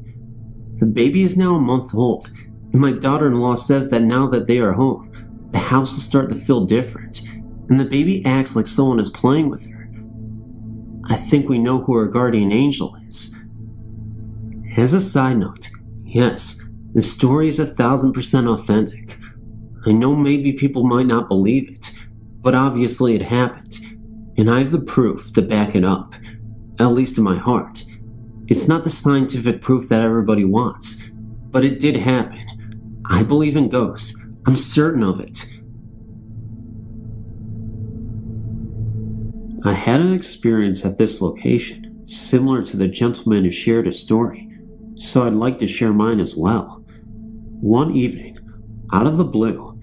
The baby is now a month old, and my daughter-in-law says that now that they are home, the house will start to feel different, and the baby acts like someone is playing with her. I think we know who her guardian angel is. As a side note, yes, the story is 1000% authentic. I know maybe people might not believe it, but obviously it happened, and I have the proof to back it up, at least in my heart. It's not the scientific proof that everybody wants, but it did happen. I believe in ghosts. I'm certain of it. I had an experience at this location, similar to the gentleman who shared his story, so I'd like to share mine as well. One evening, out of the blue,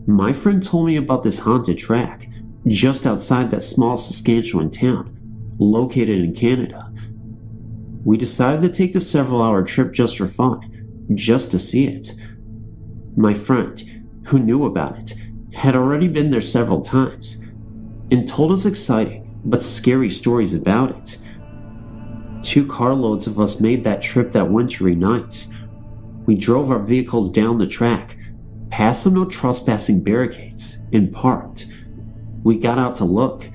my friend told me about this haunted track just outside that small Saskatchewan town, located in Canada. We decided to take the several-hour trip just for fun, just to see it. My friend, who knew about it, had already been there several times, and told us exciting but scary stories about it. 2 carloads of us made that trip that wintry night. We drove our vehicles down the track, past some no trespassing barricades, and parked. We got out to look.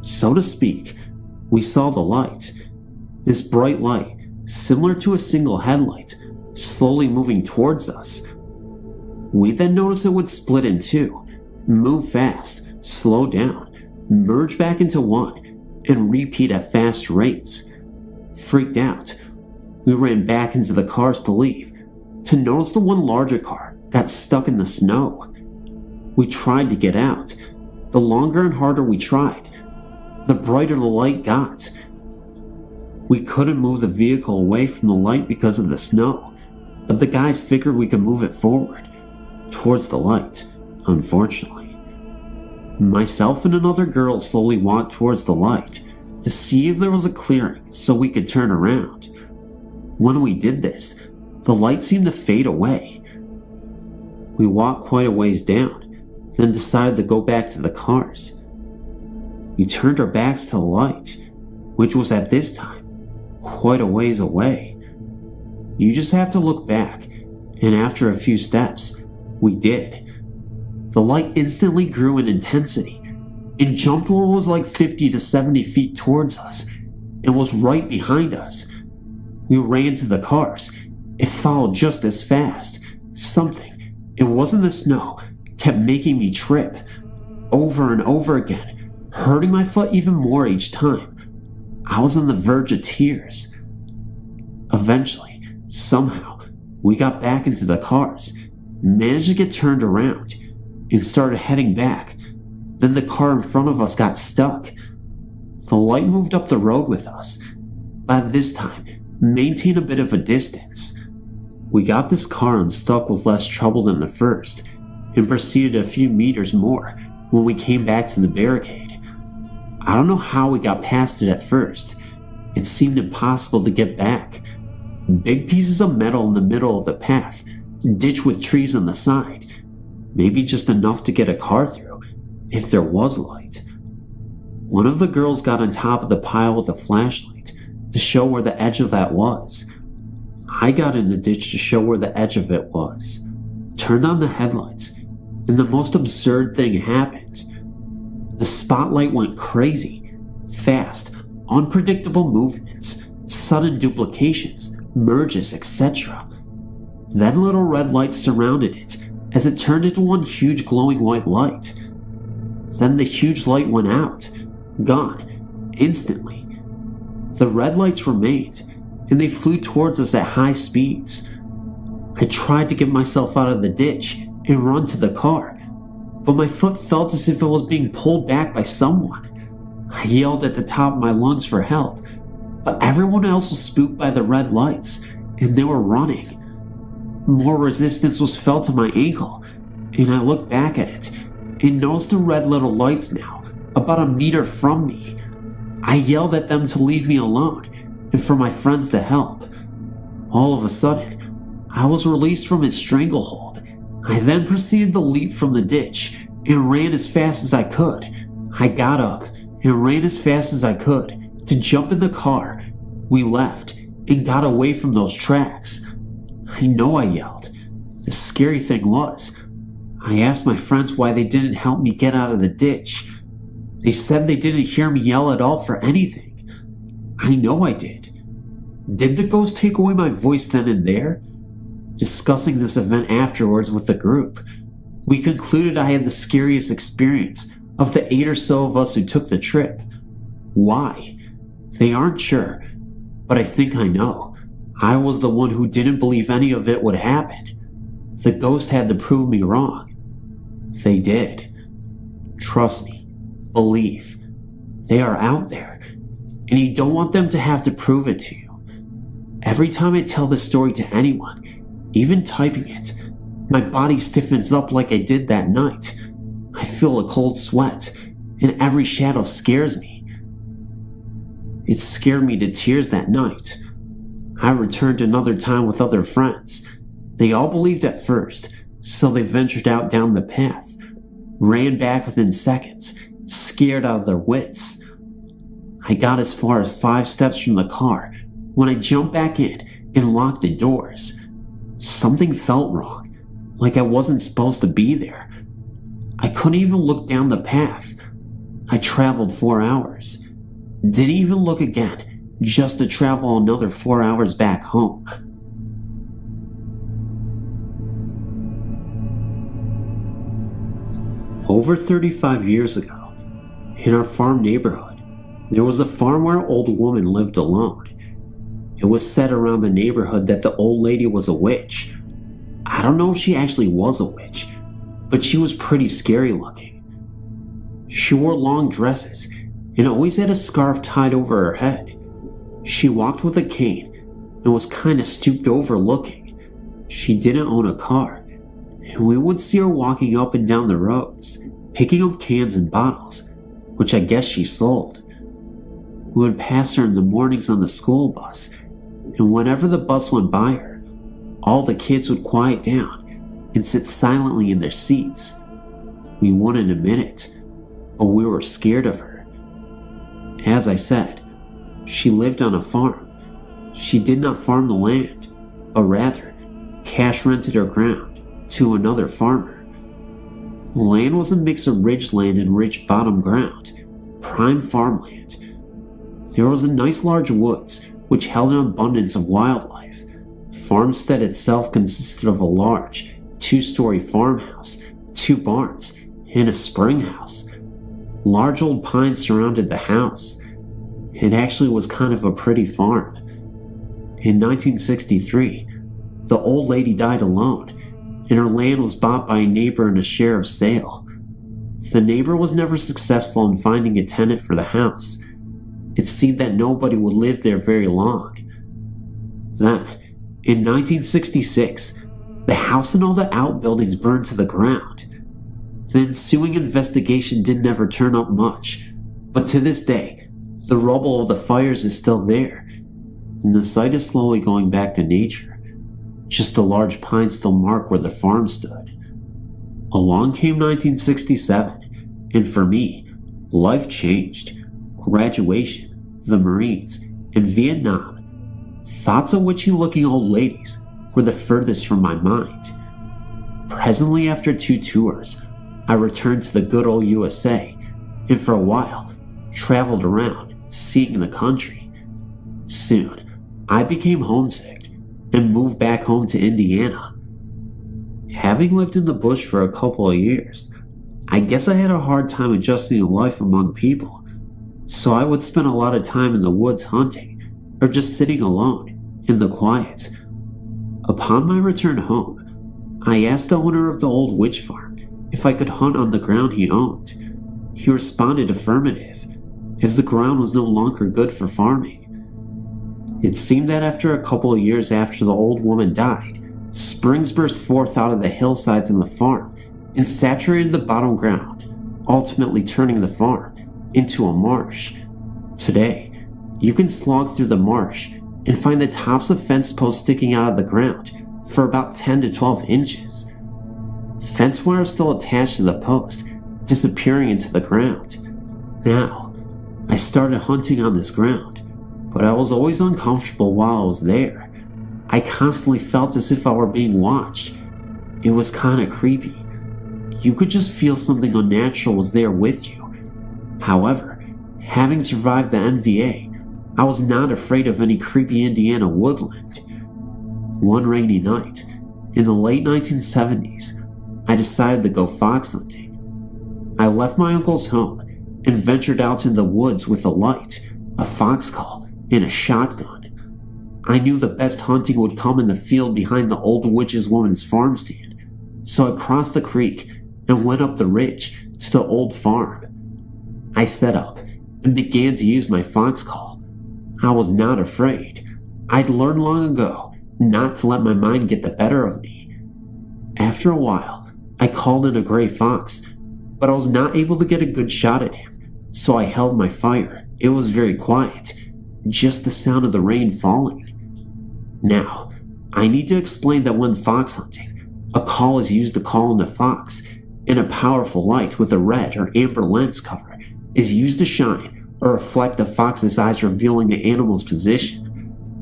So to speak, we saw the light. This bright light, similar to a single headlight, slowly moving towards us. We then noticed it would split in 2, move fast, slow down, merge back into one, and repeat at fast rates. Freaked out, we ran back into the cars to leave, to notice the one larger car got stuck in the snow. We tried to get out. The longer and harder we tried, the brighter the light got. We couldn't move the vehicle away from the light because of the snow, but the guys figured we could move it forward, towards the light, unfortunately. Myself and another girl slowly walked towards the light to see if there was a clearing so we could turn around. When we did this, the light seemed to fade away. We walked quite a ways down, then decided to go back to the cars. We turned our backs to the light, which was at this time quite a ways away. You just have to look back, and after a few steps, we did. The light instantly grew in intensity and jumped what was like 50 to 70 feet towards us and was right behind us. We ran to the cars. It followed just as fast. Something, it wasn't the snow, kept making me trip over and over again, hurting my foot even more each time. I was on the verge of tears. Eventually, somehow, we got back into the cars, managed to get turned around, and started heading back. Then the car in front of us got stuck. The light moved up the road with us, but this time, maintained a bit of a distance. We got this car unstuck with less trouble than the first, and proceeded a few meters more when we came back to the barricade. I don't know how we got past it at first. It seemed impossible to get back. Big pieces of metal in the middle of the path, ditch with trees on the side. Maybe just enough to get a car through, if there was light. One of the girls got on top of the pile with a flashlight to show where the edge of that was. I got in the ditch to show where the edge of it was, turned on the headlights, and the most absurd thing happened. The spotlight went crazy, fast, unpredictable movements, sudden duplications, merges, etc. Then little red lights surrounded it as it turned into one huge glowing white light. Then the huge light went out, gone, instantly. The red lights remained, and they flew towards us at high speeds. I tried to get myself out of the ditch and run to the car, but my foot felt as if it was being pulled back by someone. I yelled at the top of my lungs for help, but everyone else was spooked by the red lights and they were running. More resistance was felt to my ankle, and I looked back at it and noticed the red little lights now, about a meter from me. I yelled at them to leave me alone and for my friends to help. All of a sudden, I was released from its stranglehold. I then proceeded to leap from the ditch and ran as fast as I could. I got up and ran as fast as I could to jump in the car. We left and got away from those tracks. I know I yelled. The scary thing was, I asked my friends why they didn't help me get out of the ditch. They said they didn't hear me yell at all for anything. I know I did. Did the ghost take away my voice then and there? Discussing this event afterwards with the group, we concluded I had the scariest experience of the 8 or so of us who took the trip. Why? They aren't sure, but I think I know. I was the one who didn't believe any of it would happen. The ghost had to prove me wrong. They did. Trust me. Believe. They are out there, and you don't want them to have to prove it to you. Every time I tell this story to anyone, even typing it, my body stiffens up like I did that night. I feel a cold sweat, and every shadow scares me. It scared me to tears that night. I returned another time with other friends. They all believed at first, so they ventured out down the path, ran back within seconds, scared out of their wits. I got as far as 5 steps from the car when I jumped back in and locked the doors. Something felt wrong, like I wasn't supposed to be there. I couldn't even look down the path. I traveled 4 hours. Didn't even look again, just to travel another 4 hours back home. Over 35 years ago, in our farm neighborhood, there was a farm where an old woman lived alone. It was said around the neighborhood that the old lady was a witch. I don't know if she actually was a witch, but she was pretty scary looking. She wore long dresses and always had a scarf tied over her head. She walked with a cane and was kinda stooped over looking. She didn't own a car, and we would see her walking up and down the roads, picking up cans and bottles, which I guess she sold. We would pass her in the mornings on the school bus, and whenever the bus went by her, all the kids would quiet down and sit silently in their seats. We wouldn't admit it, but we were scared of her. As I said, she lived on a farm. She did not farm the land, but rather cash rented her ground to another farmer. The land was a mix of ridgeland and ridge bottom ground, prime farmland. There was a nice large woods which held an abundance of wildlife. The farmstead itself consisted of a large 2-story farmhouse, 2 barns, and a spring house. Large old pines surrounded the house. It actually was kind of a pretty farm. In 1963, the old lady died alone, and her land was bought by a neighbor in a share of sale. The neighbor was never successful in finding a tenant for the house. It seemed that nobody would live there very long. Then, in 1966, the house and all the outbuildings burned to the ground. The ensuing investigation didn't ever turn up much, but to this day, the rubble of the fires is still there, and the site is slowly going back to nature. Just a large pine still mark where the farm stood. Along came 1967, and for me, life changed. Graduation, the Marines, and Vietnam. Thoughts of witchy-looking old ladies were the furthest from my mind. Presently, after 2 tours, I returned to the good old USA, and for a while, traveled around, seeing the country. Soon, I became homesick and moved back home to Indiana. Having lived in the bush for a couple of years, I guess I had a hard time adjusting to life among people, so I would spend a lot of time in the woods hunting, or just sitting alone, in the quiet. Upon my return home, I asked the owner of the old witch farm if I could hunt on the ground he owned. He responded affirmative, as the ground was no longer good for farming. It seemed that after a couple of years after the old woman died, springs burst forth out of the hillsides in the farm and saturated the bottom ground, ultimately turning the farm into a marsh. Today, you can slog through the marsh and find the tops of fence posts sticking out of the ground for about 10 to 12 inches. Fence wire is still attached to the post, disappearing into the ground. Now, I started hunting on this ground, but I was always uncomfortable while I was there. I constantly felt as if I were being watched. It was kinda creepy. You could just feel something unnatural was there with you. However, having survived the NVA, I was not afraid of any creepy Indiana woodland. One rainy night, in the late 1970s, I decided to go fox hunting. I left my uncle's home and ventured out in the woods with a light, a fox call, and a shotgun. I knew the best hunting would come in the field behind the old witch's woman's farm stand, so I crossed the creek and went up the ridge to the old farm. I set up and began to use my fox call. I was not afraid. I'd learned long ago not to let my mind get the better of me. After a while, I called in a gray fox, but I was not able to get a good shot at him, so I held my fire. It was very quiet, just the sound of the rain falling. Now, I need to explain that when fox hunting, a call is used to call in the fox, and a powerful light with a red or amber lens cover is used to shine or reflect the fox's eyes, revealing the animal's position.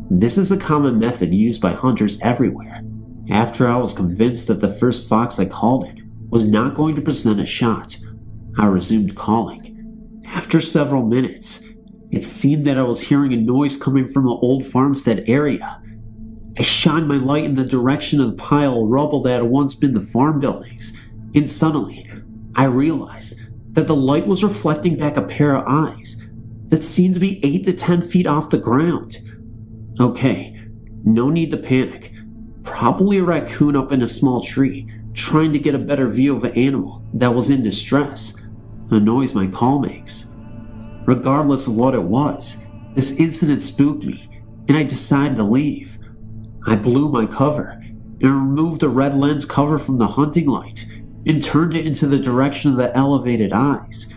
This is a common method used by hunters everywhere. After I was convinced that the first fox I called in was not going to present a shot, I resumed calling. After several minutes, it seemed that I was hearing a noise coming from the old farmstead area. I shined my light in the direction of the pile of rubble that had once been the farm buildings, and suddenly, I realized that the light was reflecting back a pair of eyes that seemed to be 8 to 10 feet off the ground. Okay, no need to panic. Probably a raccoon up in a small tree, trying to get a better view of an animal that was in distress, a noise my call makes. Regardless of what it was, this incident spooked me, and I decided to leave. I blew my cover and removed the red lens cover from the hunting light and turned it into the direction of the elevated eyes.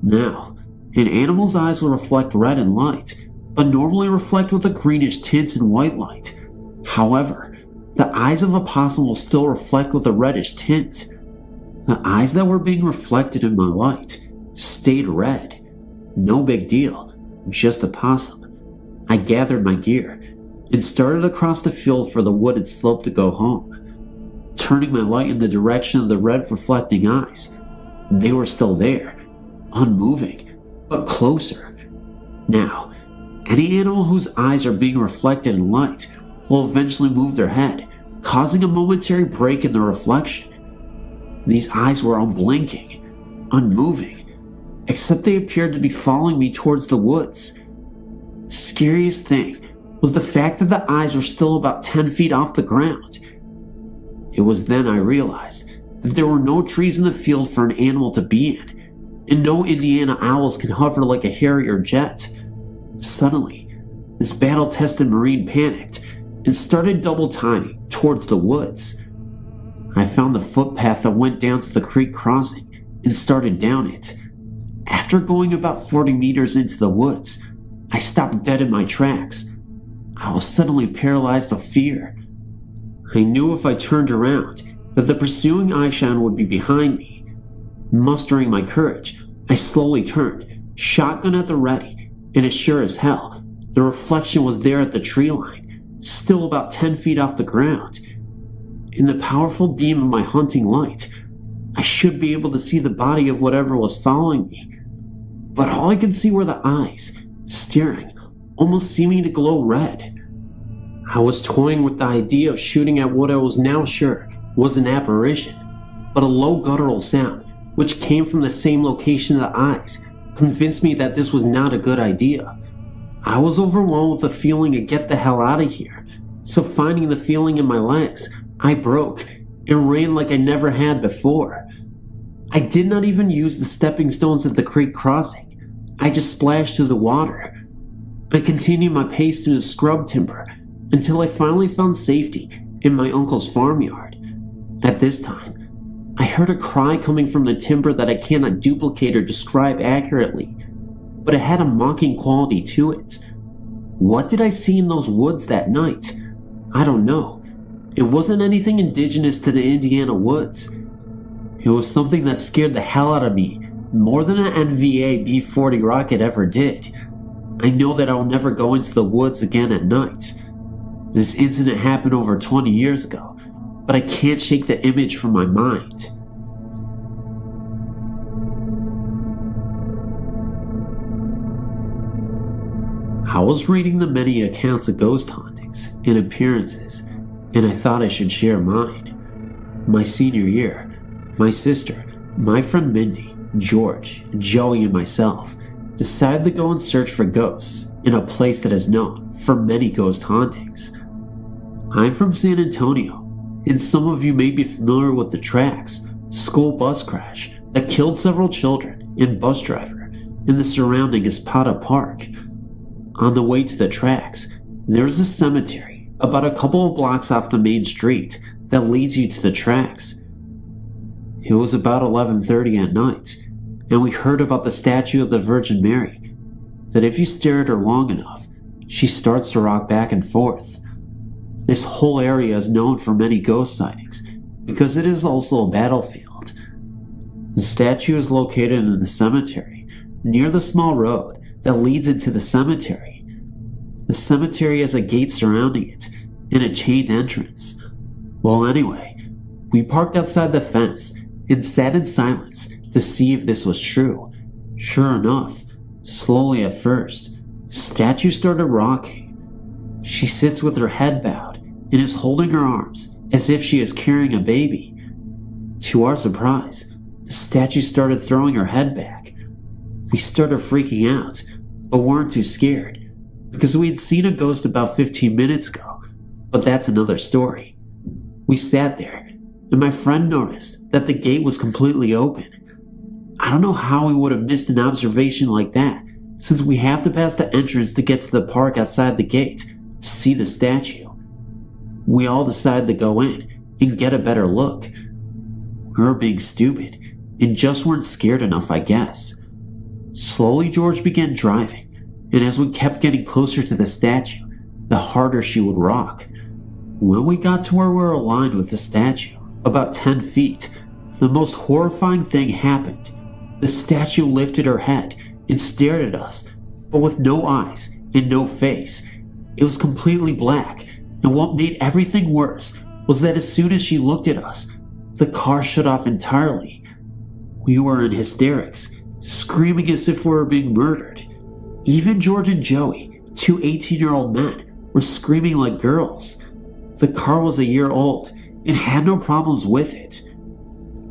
Now, an animal's eyes will reflect red in light, but normally reflect with a greenish tint in white light. However, the eyes of a possum will still reflect with a reddish tint. The eyes that were being reflected in my light stayed red. No big deal, just a possum. I gathered my gear and started across the field for the wooded slope to go home. Turning my light in the direction of the red reflecting eyes, they were still there, unmoving, but closer. Now, any animal whose eyes are being reflected in light will eventually move their head, causing a momentary break in the reflection. These eyes were unblinking, unmoving, except they appeared to be following me towards the woods. The scariest thing was the fact that the eyes were still about 10 feet off the ground. It was then I realized that there were no trees in the field for an animal to be in, and no Indiana owls can hover like a Harrier jet. Suddenly, this battle-tested Marine panicked and started double timing towards the woods. I found the footpath that went down to the creek crossing and started down it. After going about 40 meters into the woods, I stopped dead in my tracks. I was suddenly paralyzed with fear. I knew if I turned around that the pursuing eyeshine would be behind me. Mustering my courage, I slowly turned, shotgun at the ready, and as sure as hell, the reflection was there at the tree line, still about 10 feet off the ground. In the powerful beam of my hunting light, I should be able to see the body of whatever was following me. But all I could see were the eyes, staring, almost seeming to glow red. I was toying with the idea of shooting at what I was now sure was an apparition, but a low guttural sound, which came from the same location of the eyes, convinced me that this was not a good idea. I was overwhelmed with the feeling to get the hell out of here, so finding the feeling in my legs, I broke and ran like I never had before. I did not even use the stepping stones at the creek crossing. I just splashed through the water. I continued my pace through the scrub timber until I finally found safety in my uncle's farmyard. At this time, I heard a cry coming from the timber that I cannot duplicate or describe accurately, but it had a mocking quality to it. What did I see in those woods that night? I don't know. It wasn't anything indigenous to the Indiana woods. It was something that scared the hell out of me more than an NVA B-40 rocket ever did. I know that I will never go into the woods again at night. This incident happened over 20 years ago, but I can't shake the image from my mind. I was reading the many accounts of ghost hauntings and appearances, and I thought I should share mine. My senior year, my sister, my friend Mindy, George, Joey, and myself decided to go and search for ghosts in a place that is known for many ghost hauntings. I'm from San Antonio, and some of you may be familiar with the Tracks school bus crash that killed several children and bus driver in the surrounding Espada Park. On the way to the Tracks, there's a cemetery about a couple of blocks off the main street that leads you to the Tracks. It was about 11:30 at night, and we heard about the statue of the Virgin Mary, that if you stare at her long enough, she starts to rock back and forth. This whole area is known for many ghost sightings because it is also a battlefield. The statue is located in the cemetery, near the small road that leads into the cemetery. The cemetery has a gate surrounding it and a chained entrance. Well, anyway, we parked outside the fence and sat in silence to see if this was true. Sure enough, slowly at first, the statue started rocking. She sits with her head bowed and is holding her arms as if she is carrying a baby. To our surprise, the statue started throwing her head back. We started freaking out, but weren't too scared because we had seen a ghost about 15 minutes ago, but that's another story. We sat there, and my friend noticed that the gate was completely open. I don't know how we would have missed an observation like that, since we have to pass the entrance to get to the park outside the gate to see the statue. We all decided to go in and get a better look. We were being stupid and just weren't scared enough, I guess. Slowly, George began driving, and as we kept getting closer to the statue, the harder she would rock. When we got to where we were aligned with the statue, about 10 feet, the most horrifying thing happened. The statue lifted her head and stared at us, but with no eyes and no face. It was completely black, and what made everything worse was that as soon as she looked at us, the car shut off entirely. We were in hysterics, screaming as if we were being murdered. Even George and Joey, two 18-year-old men, were screaming like girls. The car was a year old and had no problems with it.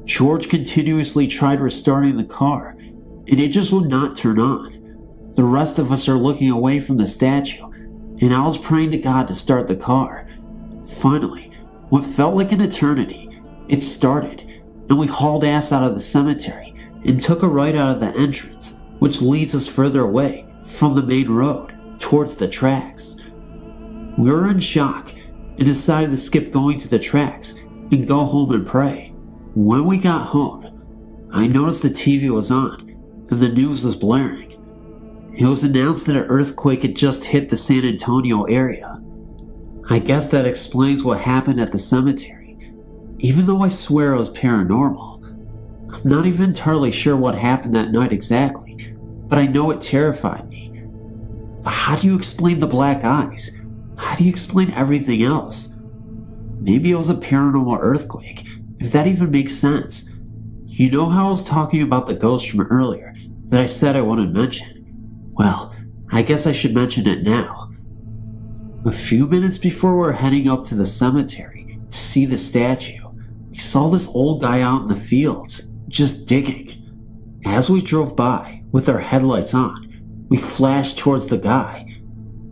George continuously tried restarting the car, and it just would not turn on. The rest of us are looking away from the statue, and I was praying to God to start the car. Finally, what felt like an eternity, it started, and we hauled ass out of the cemetery and took a right out of the entrance, which leads us further away from the main road towards the Tracks. We were in shock and decided to skip going to the Tracks and go home and pray. When we got home, I noticed the TV was on and the news was blaring. It was announced that an earthquake had just hit the San Antonio area. I guess that explains what happened at the cemetery, even though I swear it was paranormal. I'm not even entirely sure what happened that night exactly, but I know it terrified me. But how do you explain the black eyes? How do you explain everything else? Maybe it was a paranormal earthquake, if that even makes sense. You know how I was talking about the ghost from earlier that I said I wouldn't mention? Well, I guess I should mention it now. A few minutes before we were heading up to the cemetery to see the statue, we saw this old guy out in the fields, just digging. As we drove by, with our headlights on, we flashed towards the guy.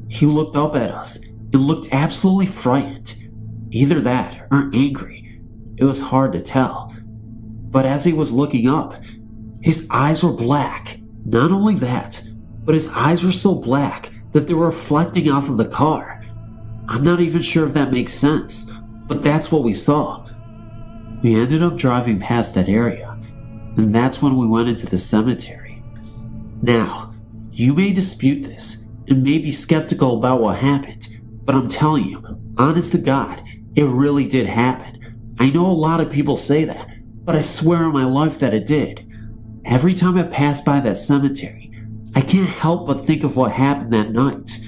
He looked up at us and looked absolutely frightened. Either that or angry. It was hard to tell. But as he was looking up, his eyes were black. Not only that, but his eyes were so black that they were reflecting off of the car. I'm not even sure if that makes sense, but that's what we saw. We ended up driving past that area, and that's when we went into the cemetery. Now, you may dispute this and may be skeptical about what happened, but I'm telling you, honest to God, it really did happen. I know a lot of people say that, but I swear on my life that it did. Every time I pass by that cemetery, I can't help but think of what happened that night.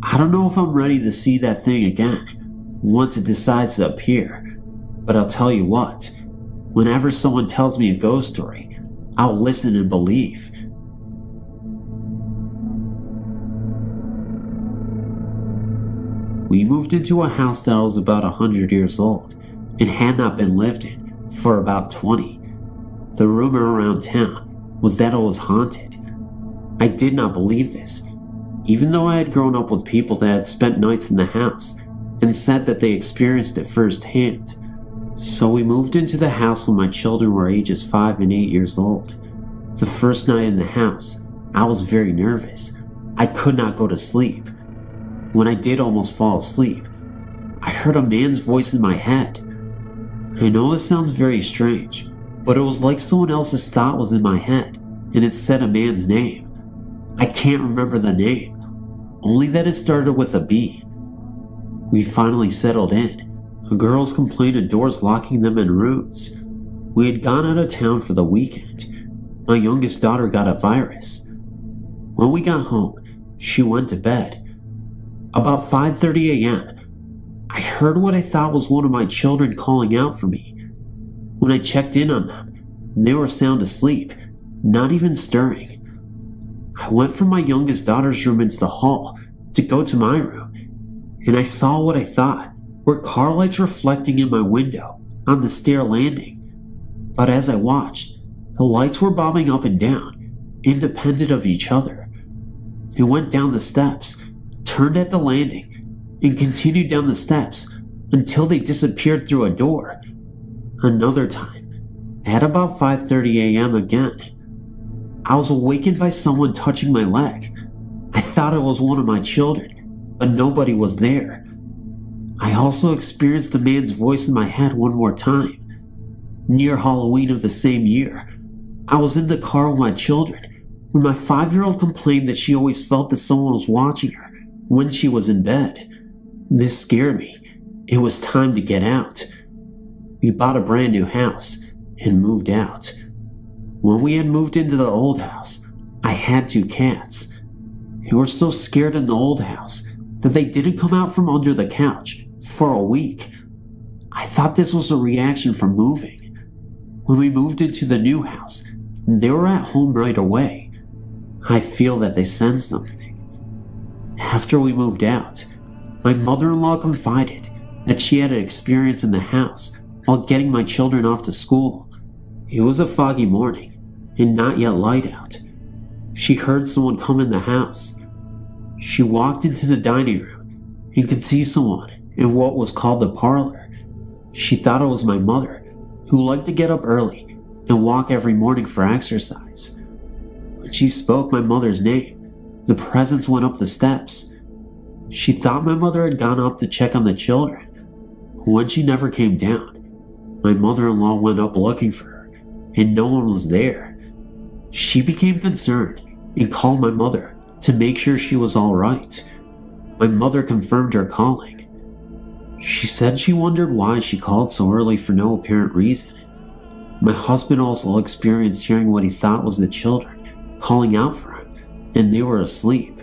I don't know if I'm ready to see that thing again, once it decides to appear, but I'll tell you what, whenever someone tells me a ghost story, I'll listen and believe. We moved into a house that was about 100 years old and had not been lived in for about 20. The rumor around town was that it was haunted. I did not believe this, even though I had grown up with people that had spent nights in the house and said that they experienced it firsthand. So we moved into the house when my children were ages 5 and 8 years old. The first night in the house, I was very nervous. I could not go to sleep. When I did almost fall asleep, I heard a man's voice in my head. I know this sounds very strange, but it was like someone else's thought was in my head, and it said a man's name. I can't remember the name, only that it started with a B. We finally settled in. The girls complained of doors locking them in rooms. We had gone out of town for the weekend. My youngest daughter got a virus. When we got home, she went to bed. About 5:30 a.m., I heard what I thought was one of my children calling out for me. When I checked in on them, they were sound asleep, not even stirring. I went from my youngest daughter's room into the hall to go to my room, and I saw what I thought were car lights reflecting in my window on the stair landing. But as I watched, the lights were bobbing up and down, independent of each other. They went down the steps, turned at the landing, and continued down the steps until they disappeared through a door. Another time, at about 5:30 a.m. again, I was awakened by someone touching my leg. I thought it was one of my children, but nobody was there. I also experienced the man's voice in my head one more time. Near Halloween of the same year, I was in the car with my children when my 5-year-old complained that she always felt that someone was watching her when she was in bed. This scared me. It was time to get out. We bought a brand new house and moved out. When we had moved into the old house, I had 2 cats. They were so scared in the old house that they didn't come out from under the couch for a week. I thought this was a reaction from moving. When we moved into the new house, they were at home right away. I feel that they sensed something. After we moved out, my mother-in-law confided that she had an experience in the house while getting my children off to school. It was a foggy morning and not yet light out. She heard someone come in the house. She walked into the dining room and could see someone in what was called the parlor. She thought it was my mother, who liked to get up early and walk every morning for exercise. When she spoke my mother's name, the presence went up the steps. She thought my mother had gone up to check on the children. When she never came down, my mother-in-law went up looking for her, and no one was there. She became concerned and called my mother to make sure she was all right. My mother confirmed her calling. She said she wondered why she called so early for no apparent reason. My husband also experienced hearing what he thought was the children calling out for him, and they were asleep.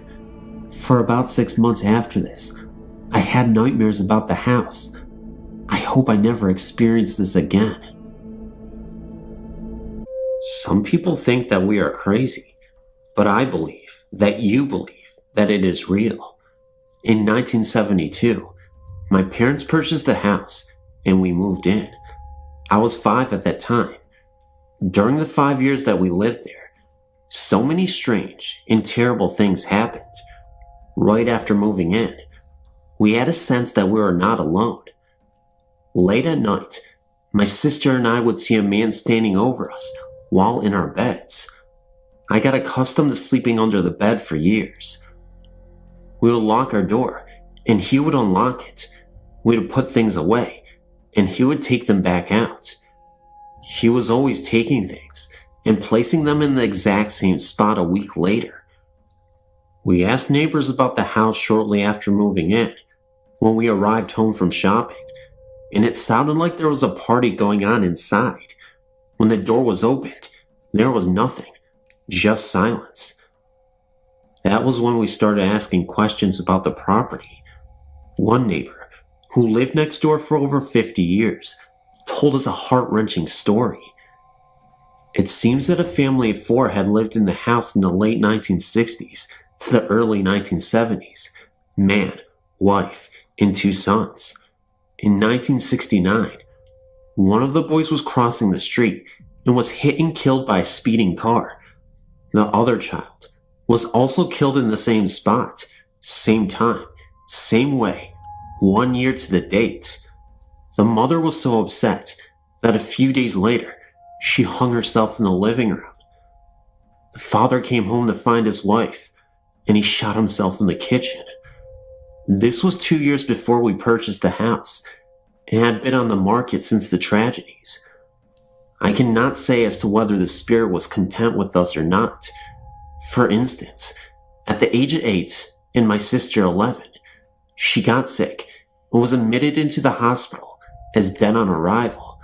For about 6 months after this, I had nightmares about the house. I hope I never experience this again. Some people think that we are crazy, but I believe that you believe that it is real. In 1972, my parents purchased a house and we moved in. I was 5 at that time. During the 5 years that we lived there, so many strange and terrible things happened. Right after moving in, we had a sense that we were not alone. Late at night, my sister and I would see a man standing over us while in our beds. I got accustomed to sleeping under the bed for years. We would lock our door, and he would unlock it. We would put things away, and he would take them back out. He was always taking things and placing them in the exact same spot a week later. We asked neighbors about the house shortly after moving in, when we arrived home from shopping, and it sounded like there was a party going on inside. When the door was opened, there was nothing, just silence. That was when we started asking questions about the property. One neighbor, who lived next door for over 50 years, told us a heart-wrenching story. It seems that a family of 4 had lived in the house in the late 1960s to the early 1970s. Man, wife, and 2 sons. In 1969, one of the boys was crossing the street and was hit and killed by a speeding car. The other child was also killed in the same spot, same time, same way, 1 year to the date. The mother was so upset that a few days later, she hung herself in the living room. The father came home to find his wife, and he shot himself in the kitchen. This was 2 years before we purchased the house, and had been on the market since the tragedies. I cannot say as to whether the spirit was content with us or not. For instance, at the age of 8 and my sister 11, she got sick and was admitted into the hospital as dead on arrival.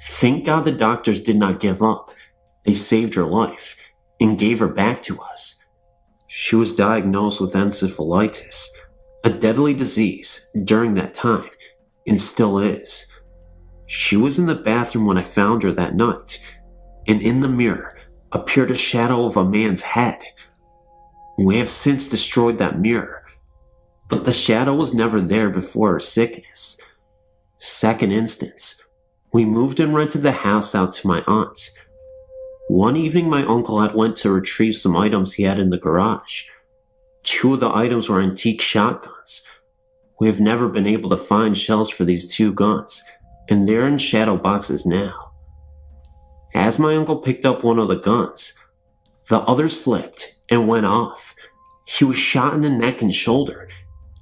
Thank God the doctors did not give up. They saved her life and gave her back to us. She was diagnosed with encephalitis, a deadly disease during that time, and still is. She was in the bathroom when I found her that night, and in the mirror appeared a shadow of a man's head. We have since destroyed that mirror, but the shadow was never there before her sickness. Second instance, we moved and rented the house out to my aunt. One evening my uncle had went to retrieve some items he had in the garage. 2 of the items were antique shotguns. We have never been able to find shells for these 2 guns, and they're in shadow boxes now. As my uncle picked up one of the guns, the other slipped and went off. He was shot in the neck and shoulder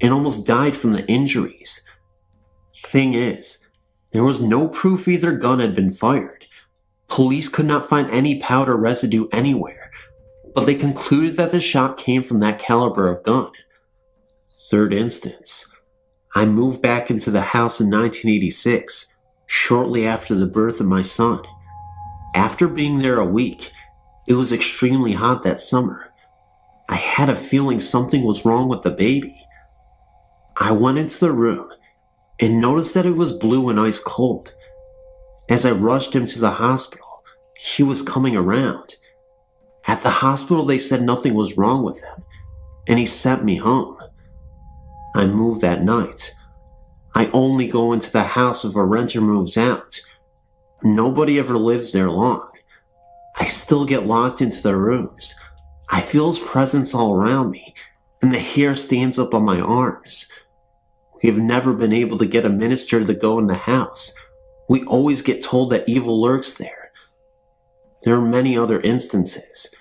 and almost died from the injuries. Thing is, there was no proof either gun had been fired. Police could not find any powder residue anywhere, but they concluded that the shot came from that caliber of gun. Third instance, I moved back into the house in 1986, shortly after the birth of my son. After being there a week, it was extremely hot that summer. I had a feeling something was wrong with the baby. I went into the room and noticed that it was blue and ice cold. As I rushed him to the hospital, he was coming around. At the hospital, they said nothing was wrong with him, and he sent me home. I moved that night. I only go into the house if a renter moves out. Nobody ever lives there long. I still get locked into the rooms. I feel his presence all around me, and the hair stands up on my arms. We have never been able to get a minister to go in the house. We always get told that evil lurks there. There are many other instances,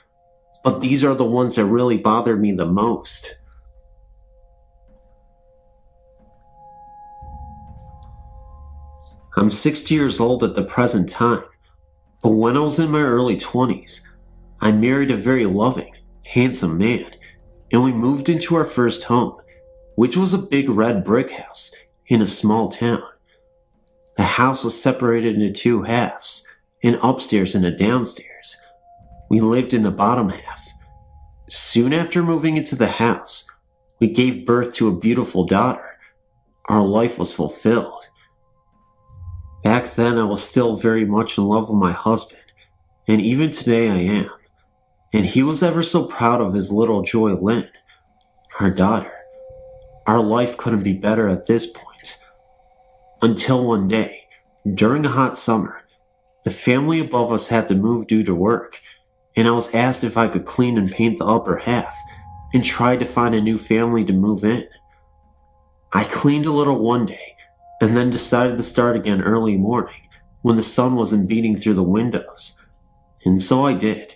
but these are the ones that really bothered me the most. I'm 60 years old at the present time, but when I was in my early 20s, I married a very loving, handsome man, and we moved into our first home, which was a big red brick house in a small town. The house was separated into 2 halves, an upstairs and a downstairs. We lived in the bottom half. Soon after moving into the house, we gave birth to a beautiful daughter. Our life was fulfilled. Back then, I was still very much in love with my husband, and even today I am. And he was ever so proud of his little Joy Lynn, our daughter. Our life couldn't be better at this point. Until one day, during a hot summer, the family above us had to move due to work, and I was asked if I could clean and paint the upper half, and tried to find a new family to move in. I cleaned a little one day, and then decided to start again early morning when the sun wasn't beating through the windows. And so I did.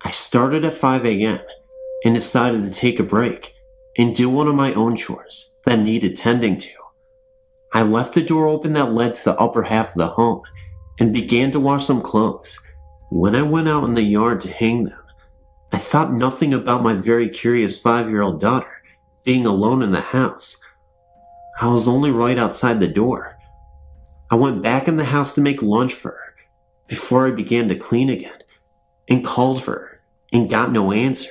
I started at 5 a.m. and decided to take a break and do one of my own chores that needed tending to. I left the door open that led to the upper half of the home and began to wash some clothes. When I went out in the yard to hang them, I thought nothing about my very curious 5-year-old daughter being alone in the house. I was only right outside the door. I went back in the house to make lunch for her before I began to clean again, and called for her and got no answer.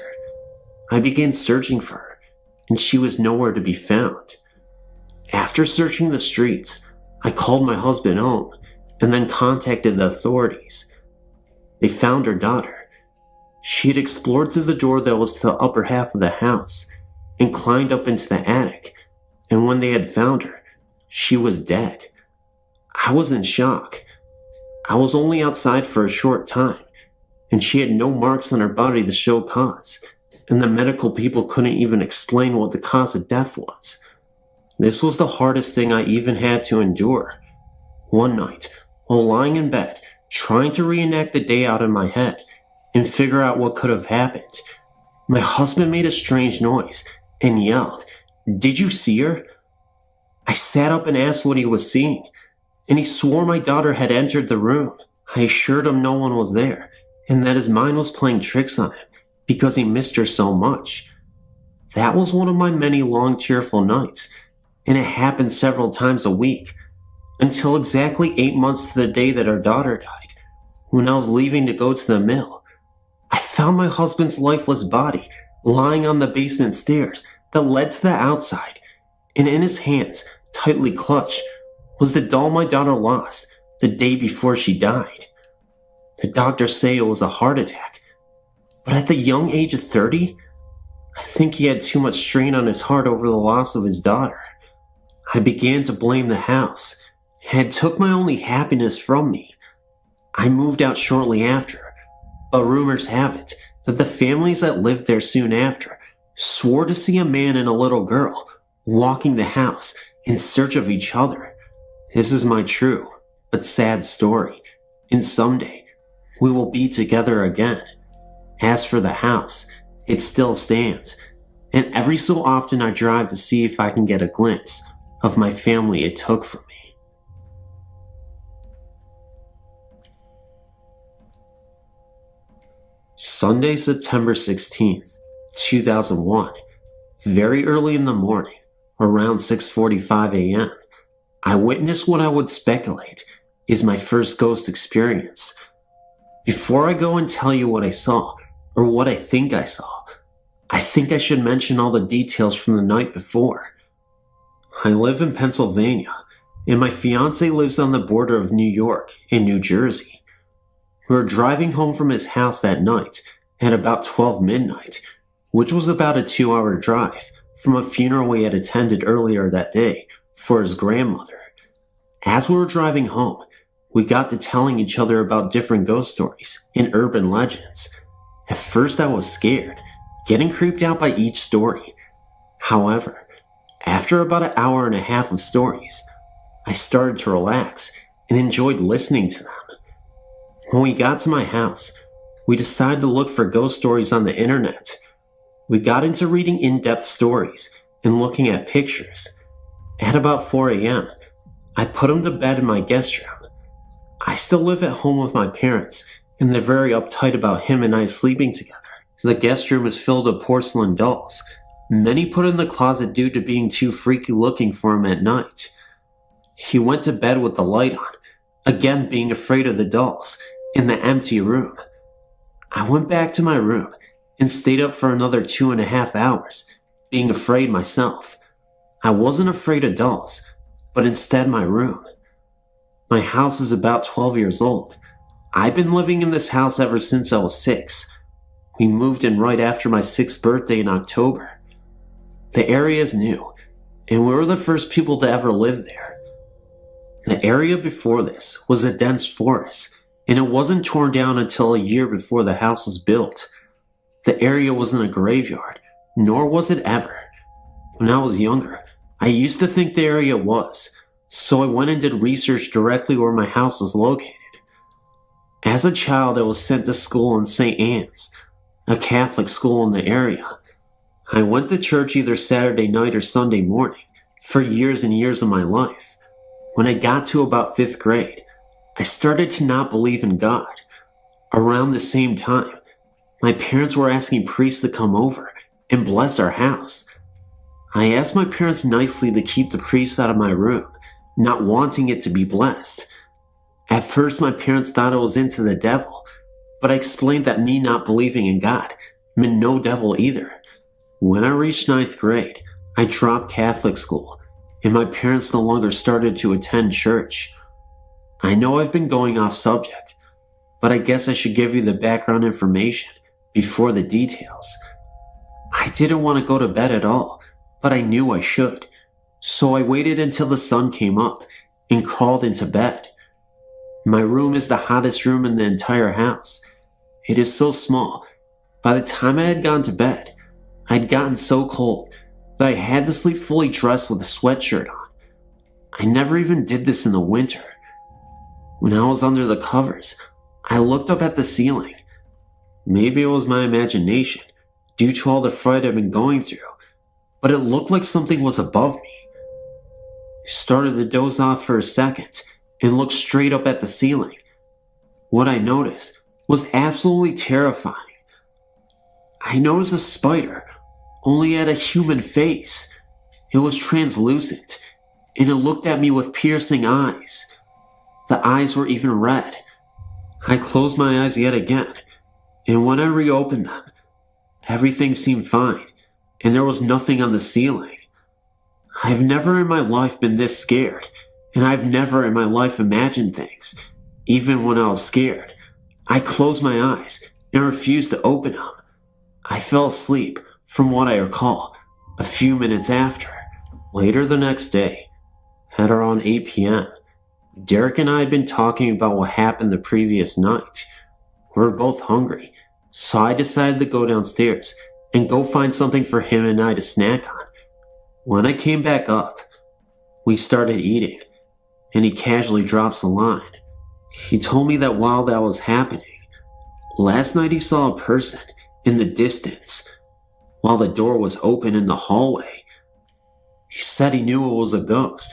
I began searching for her, and she was nowhere to be found. After searching the streets, I called my husband home and then contacted the authorities. They found her daughter. She had explored through the door that was to the upper half of the house and climbed up into the attic, and when they had found her, she was dead. I was in shock. I was only outside for a short time, and she had no marks on her body to show cause, and the medical people couldn't even explain what the cause of death was. This was the hardest thing I even had to endure. One night, while lying in bed, trying to reenact the day out in my head and figure out what could have happened, my husband made a strange noise and yelled, "Did you see her?" I sat up and asked what he was seeing, and he swore my daughter had entered the room. I assured him no one was there, and that his mind was playing tricks on him because he missed her so much. That was one of my many long tearful nights, and it happened several times a week, until exactly 8 months to the day that our daughter died. When I was leaving to go to the mill, I found my husband's lifeless body lying on the basement stairs that led to the outside, and in his hands, tightly clutched, was the doll my daughter lost the day before she died. The doctors say it was a heart attack, but at the young age of 30, I think he had too much strain on his heart over the loss of his daughter. I began to blame the house. It had took my only happiness from me. I moved out shortly after, but rumors have it that the families that lived there soon after swore to see a man and a little girl walking the house in search of each other. This is my true but sad story, and someday we will be together again. As for the house, it still stands, and every so often I drive to see if I can get a glimpse of my family it took from me. Sunday, September 16th, 2001. Very early in the morning, around 6:45 a.m., I witnessed what I would speculate is my first ghost experience. Before I go and tell you what I saw, or what I think I saw, I think I should mention all the details from the night before. I live in Pennsylvania, and my fiancé lives on the border of New York and New Jersey. We were driving home from his house that night at about 12 midnight, which was about a 2-hour drive from a funeral we had attended earlier that day for his grandmother. As we were driving home, we got to telling each other about different ghost stories and urban legends. At first I was scared, getting creeped out by each story. However, after about an hour and a half of stories, I started to relax and enjoyed listening to them. When we got to my house, we decided to look for ghost stories on the internet. We got into reading in-depth stories and looking at pictures. At about 4 a.m., I put him to bed in my guest room. I still live at home with my parents, and they're very uptight about him and I sleeping together. The guest room is filled with porcelain dolls, many put in the closet due to being too freaky looking for him at night. He went to bed with the light on, again being afraid of the dolls, in the empty room. I went back to my room and stayed up for another 2.5 hours, being afraid myself. I wasn't afraid of dolls, but instead my room. My house is about 12 years old. I've been living in this house ever since I was 6. We moved in right after my 6th birthday in October. The area is new, and we were the first people to ever live there. The area before this was a dense forest, and it wasn't torn down until a year before the house was built. The area wasn't a graveyard, nor was it ever. When I was younger, I used to think the area was, so I went and did research directly where my house was located. As a child, I was sent to school in St. Anne's, a Catholic school in the area. I went to church either Saturday night or Sunday morning for years and years of my life. When I got to about 5th grade, I started to not believe in God. Around the same time, my parents were asking priests to come over and bless our house. I asked my parents nicely to keep the priests out of my room, not wanting it to be blessed. At first, my parents thought I was into the devil, but I explained that me not believing in God meant no devil either. When I reached 9th grade, I dropped Catholic school, and my parents no longer started to attend church. I know I've been going off subject, but I guess I should give you the background information before the details. I didn't want to go to bed at all, but I knew I should, so I waited until the sun came up and crawled into bed. My room is the hottest room in the entire house. It is so small. By the time I had gone to bed, I'd gotten so cold that I had to sleep fully dressed with a sweatshirt on. I never even did this in the winter. When I was under the covers, I looked up at the ceiling. Maybe it was my imagination, due to all the fright I've been going through, but it looked like something was above me. I started to doze off for a second and looked straight up at the ceiling. What I noticed was absolutely terrifying. I noticed a spider, only had a human face. It was translucent, and it looked at me with piercing eyes. The eyes were even red. I closed my eyes yet again, and when I reopened them, everything seemed fine, and there was nothing on the ceiling. I've never in my life been this scared, and I've never in my life imagined things, even when I was scared. I closed my eyes and refused to open them. I fell asleep, from what I recall, a few minutes after. Later the next day, at around 8 p.m., Derek and I had been talking about what happened the previous night. We were both hungry, so I decided to go downstairs and go find something for him and I to snack on. When I came back up, we started eating, and he casually drops the line. He told me that while that was happening, last night he saw a person in the distance while the door was open in the hallway. He said he knew it was a ghost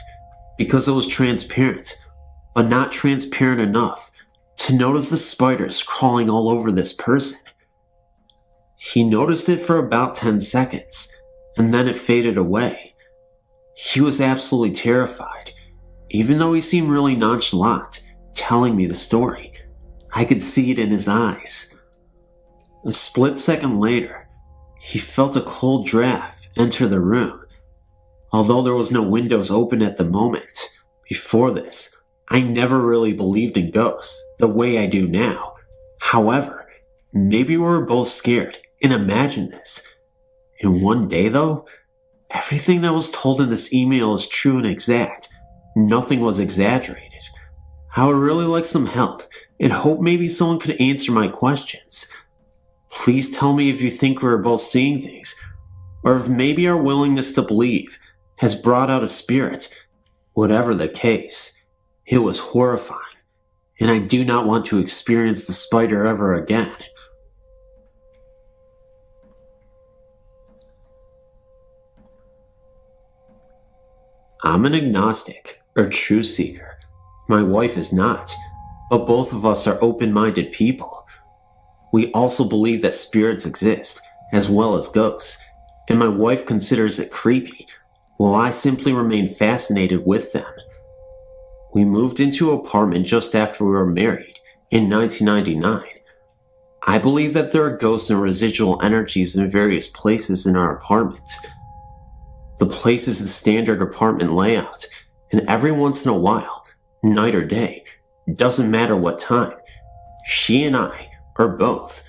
because it was transparent, but not transparent enough to notice the spiders crawling all over this person. He noticed it for about 10 seconds, and then it faded away. He was absolutely terrified, even though he seemed really nonchalant, telling me the story. I could see it in his eyes. A split second later, he felt a cold draft enter the room. Although there was no windows open at the moment, before this, I never really believed in ghosts the way I do now. However, maybe we were both scared and imagined this. And one day though, everything that was told in this email is true and exact. Nothing was exaggerated. I would really like some help and hope maybe someone could answer my questions. Please tell me if you think we're both seeing things, or if maybe our willingness to believe has brought out a spirit. Whatever the case, it was horrifying, and I do not want to experience the spider ever again. I'm an agnostic, or truth seeker. My wife is not, but both of us are open-minded people. We also believe that spirits exist, as well as ghosts, and my wife considers it creepy, while I simply remain fascinated with them. We moved into an apartment just after we were married, in 1999. I believe that there are ghosts and residual energies in various places in our apartment. The place is the standard apartment layout, and every once in a while, night or day, doesn't matter what time, she and I, or both,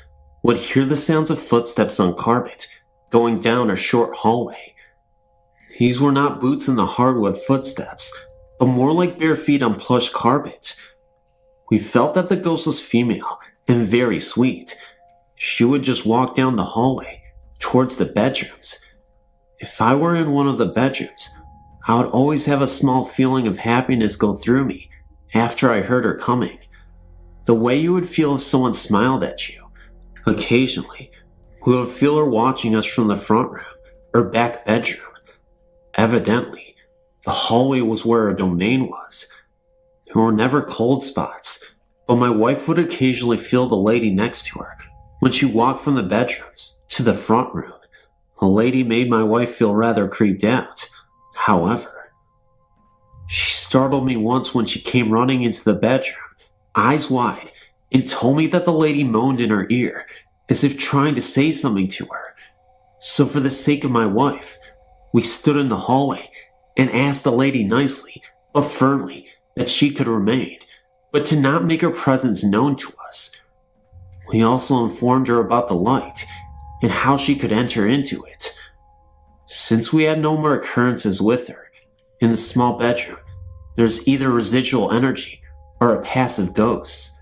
would hear the sounds of footsteps on carpet going down a short hallway. These were not boots in the hardwood footsteps, but more like bare feet on plush carpet. We felt that the ghost was female and very sweet. She would just walk down the hallway towards the bedrooms. If I were in one of the bedrooms, I would always have a small feeling of happiness go through me after I heard her coming. The way you would feel if someone smiled at you. Occasionally, we would feel her watching us from the front room, or back bedroom. Evidently, the hallway was where her domain was. There were never cold spots, but my wife would occasionally feel the lady next to her when she walked from the bedrooms to the front room. A lady made my wife feel rather creeped out. However, she startled me once when she came running into the bedroom, eyes wide, and told me that the lady moaned in her ear as if trying to say something to her. So for the sake of my wife, we stood in the hallway and asked the lady nicely but firmly that she could remain, but to not make her presence known to us. We also informed her about the light and how she could enter into it. Since we had no more occurrences with her in the small bedroom, there's either residual energy or a passive ghost.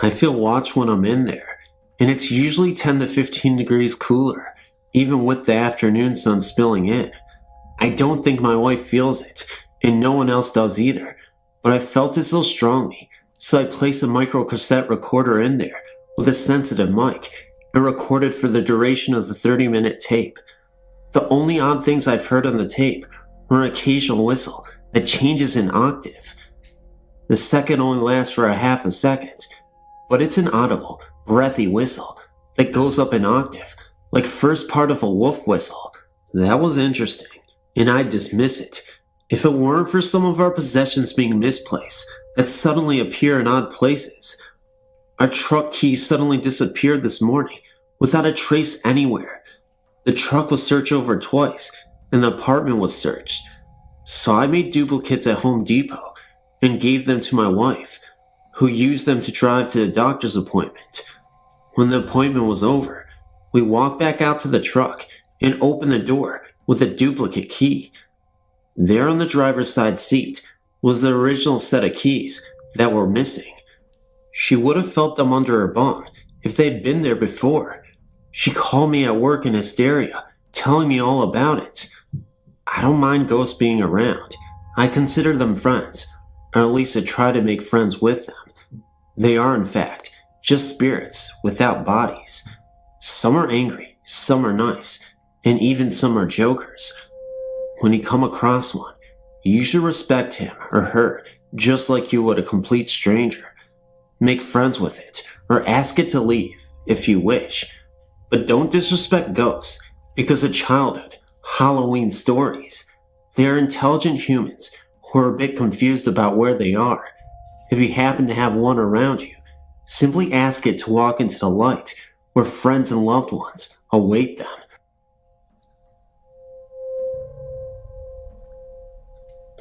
I feel watched when I'm in there, and it's usually 10 to 15 degrees cooler, even with the afternoon sun spilling in. I don't think my wife feels it, and no one else does either, but I felt it so strongly, so I placed a micro cassette recorder in there with a sensitive mic and recorded for the duration of the 30-minute tape. The only odd things I've heard on the tape were an occasional whistle that changes in octave. The second only lasts for a half a second, but it's an audible, breathy whistle that goes up an octave, like first part of a wolf whistle. That was interesting, and I'd dismiss it if it weren't for some of our possessions being misplaced that suddenly appear in odd places. Our truck keys suddenly disappeared this morning without a trace anywhere. The truck was searched over twice, and the apartment was searched. So I made duplicates at Home Depot and gave them to my wife, who used them to drive to the doctor's appointment. When the appointment was over, we walked back out to the truck and opened the door with a duplicate key. There on the driver's side seat was the original set of keys that were missing. She would have felt them under her bum if they'd been there before. She called me at work in hysteria, telling me all about it. I don't mind ghosts being around. I consider them friends, or at least I try to make friends with them. They are, in fact, just spirits without bodies. Some are angry, some are nice, and even some are jokers. When you come across one, you should respect him or her just like you would a complete stranger. Make friends with it, or ask it to leave if you wish. But don't disrespect ghosts because of childhood, Halloween stories. They are intelligent humans who are a bit confused about where they are. If you happen to have one around you, simply ask it to walk into the light where friends and loved ones await them.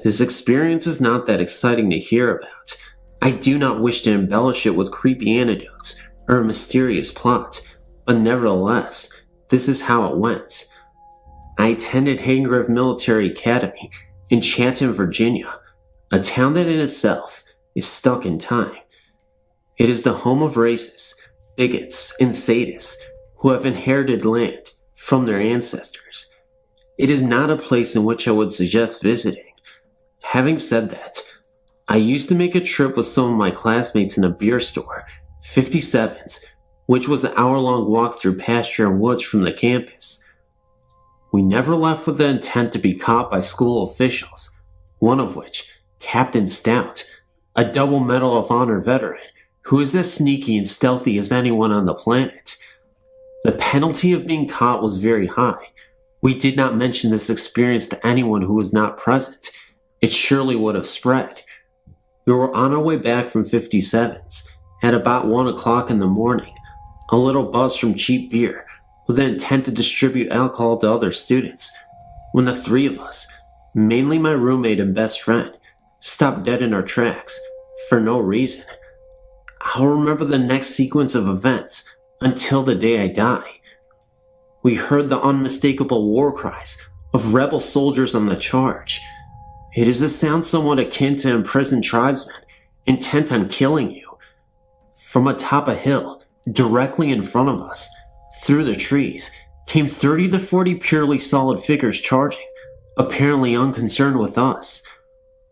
This experience is not that exciting to hear about. I do not wish to embellish it with creepy anecdotes or a mysterious plot, but nevertheless, this is how it went. I attended Hagengrove Military Academy in Chatham, Virginia, a town that in itself is stuck in time. It is the home of racists, bigots, and sadists who have inherited land from their ancestors. It is not a place in which I would suggest visiting. Having said that, I used to make a trip with some of my classmates in a beer store, 57's, which was an hour-long walk through pasture and woods from the campus. We never left with the intent to be caught by school officials, one of which, Captain Stout, a double Medal of Honor veteran, who is as sneaky and stealthy as anyone on the planet. The penalty of being caught was very high. We did not mention this experience to anyone who was not present. It surely would have spread. We were on our way back from 57's at about 1 o'clock in the morning, a little buzz from cheap beer with the intent to distribute alcohol to other students, when the three of us, mainly my roommate and best friend, stopped dead in our tracks for no reason. I'll remember the next sequence of events until the day I die. We heard the unmistakable war cries of rebel soldiers on the charge. It is a sound somewhat akin to imprisoned tribesmen intent on killing you. From atop a hill, directly in front of us, through the trees, came 30 to 40 purely solid figures charging, apparently unconcerned with us.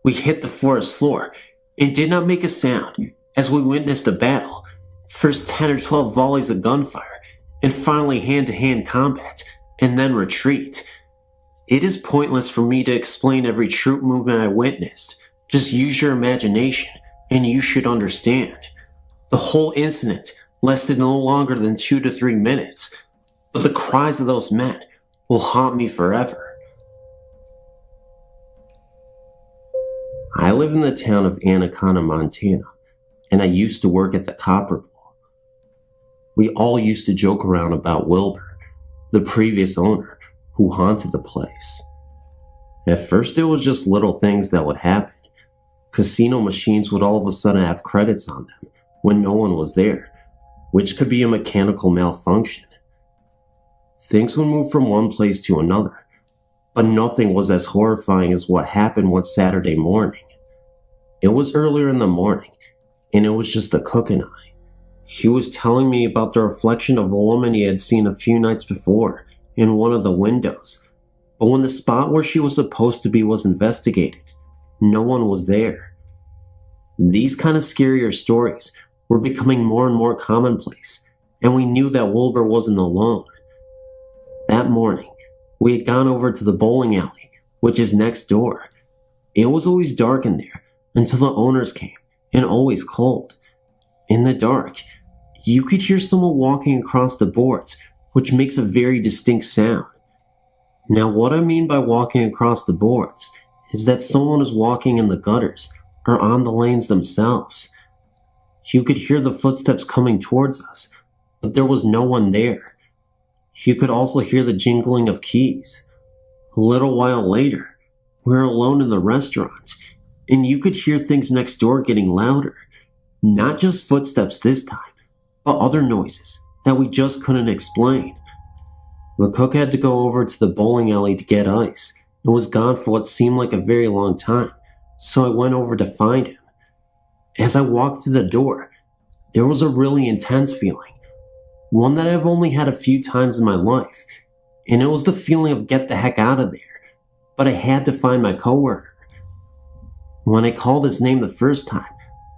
We hit the forest floor and did not make a sound as we witnessed a battle, first 10 or 12 volleys of gunfire, and finally hand-to-hand combat, and then retreat. It is pointless for me to explain every troop movement I witnessed. Just use your imagination, and you should understand. The whole incident lasted no longer than 2 to 3 minutes, but the cries of those men will haunt me forever. I live in the town of Anaconda, Montana, and I used to work at the Copper Bowl. We all used to joke around about Wilbur, the previous owner, who haunted the place. At first it was just little things that would happen. Casino machines would all of a sudden have credits on them when no one was there, which could be a mechanical malfunction. Things would move from one place to another, but nothing was as horrifying as what happened one Saturday morning. It was earlier in the morning, and it was just the cook and I. He was telling me about the reflection of a woman he had seen a few nights before in one of the windows, but when the spot where she was supposed to be was investigated, no one was there. These kind of scarier stories were becoming more and more commonplace, and we knew that Wilbur wasn't alone. That morning, we had gone over to the bowling alley, which is next door. It was always dark in there until the owners came, and always cold. In the dark, you could hear someone walking across the boards, which makes a very distinct sound. Now, what I mean by walking across the boards is that someone is walking in the gutters or on the lanes themselves. You could hear the footsteps coming towards us, but there was no one there. You could also hear the jingling of keys. A little while later, we were alone in the restaurant, and you could hear things next door getting louder. Not just footsteps this time, but other noises that we just couldn't explain. The cook had to go over to the bowling alley to get ice, and was gone for what seemed like a very long time, so I went over to find him. As I walked through the door, there was a really intense feeling, one that I've only had a few times in my life, and it was the feeling of get the heck out of there, but I had to find my coworker. When I called his name the first time,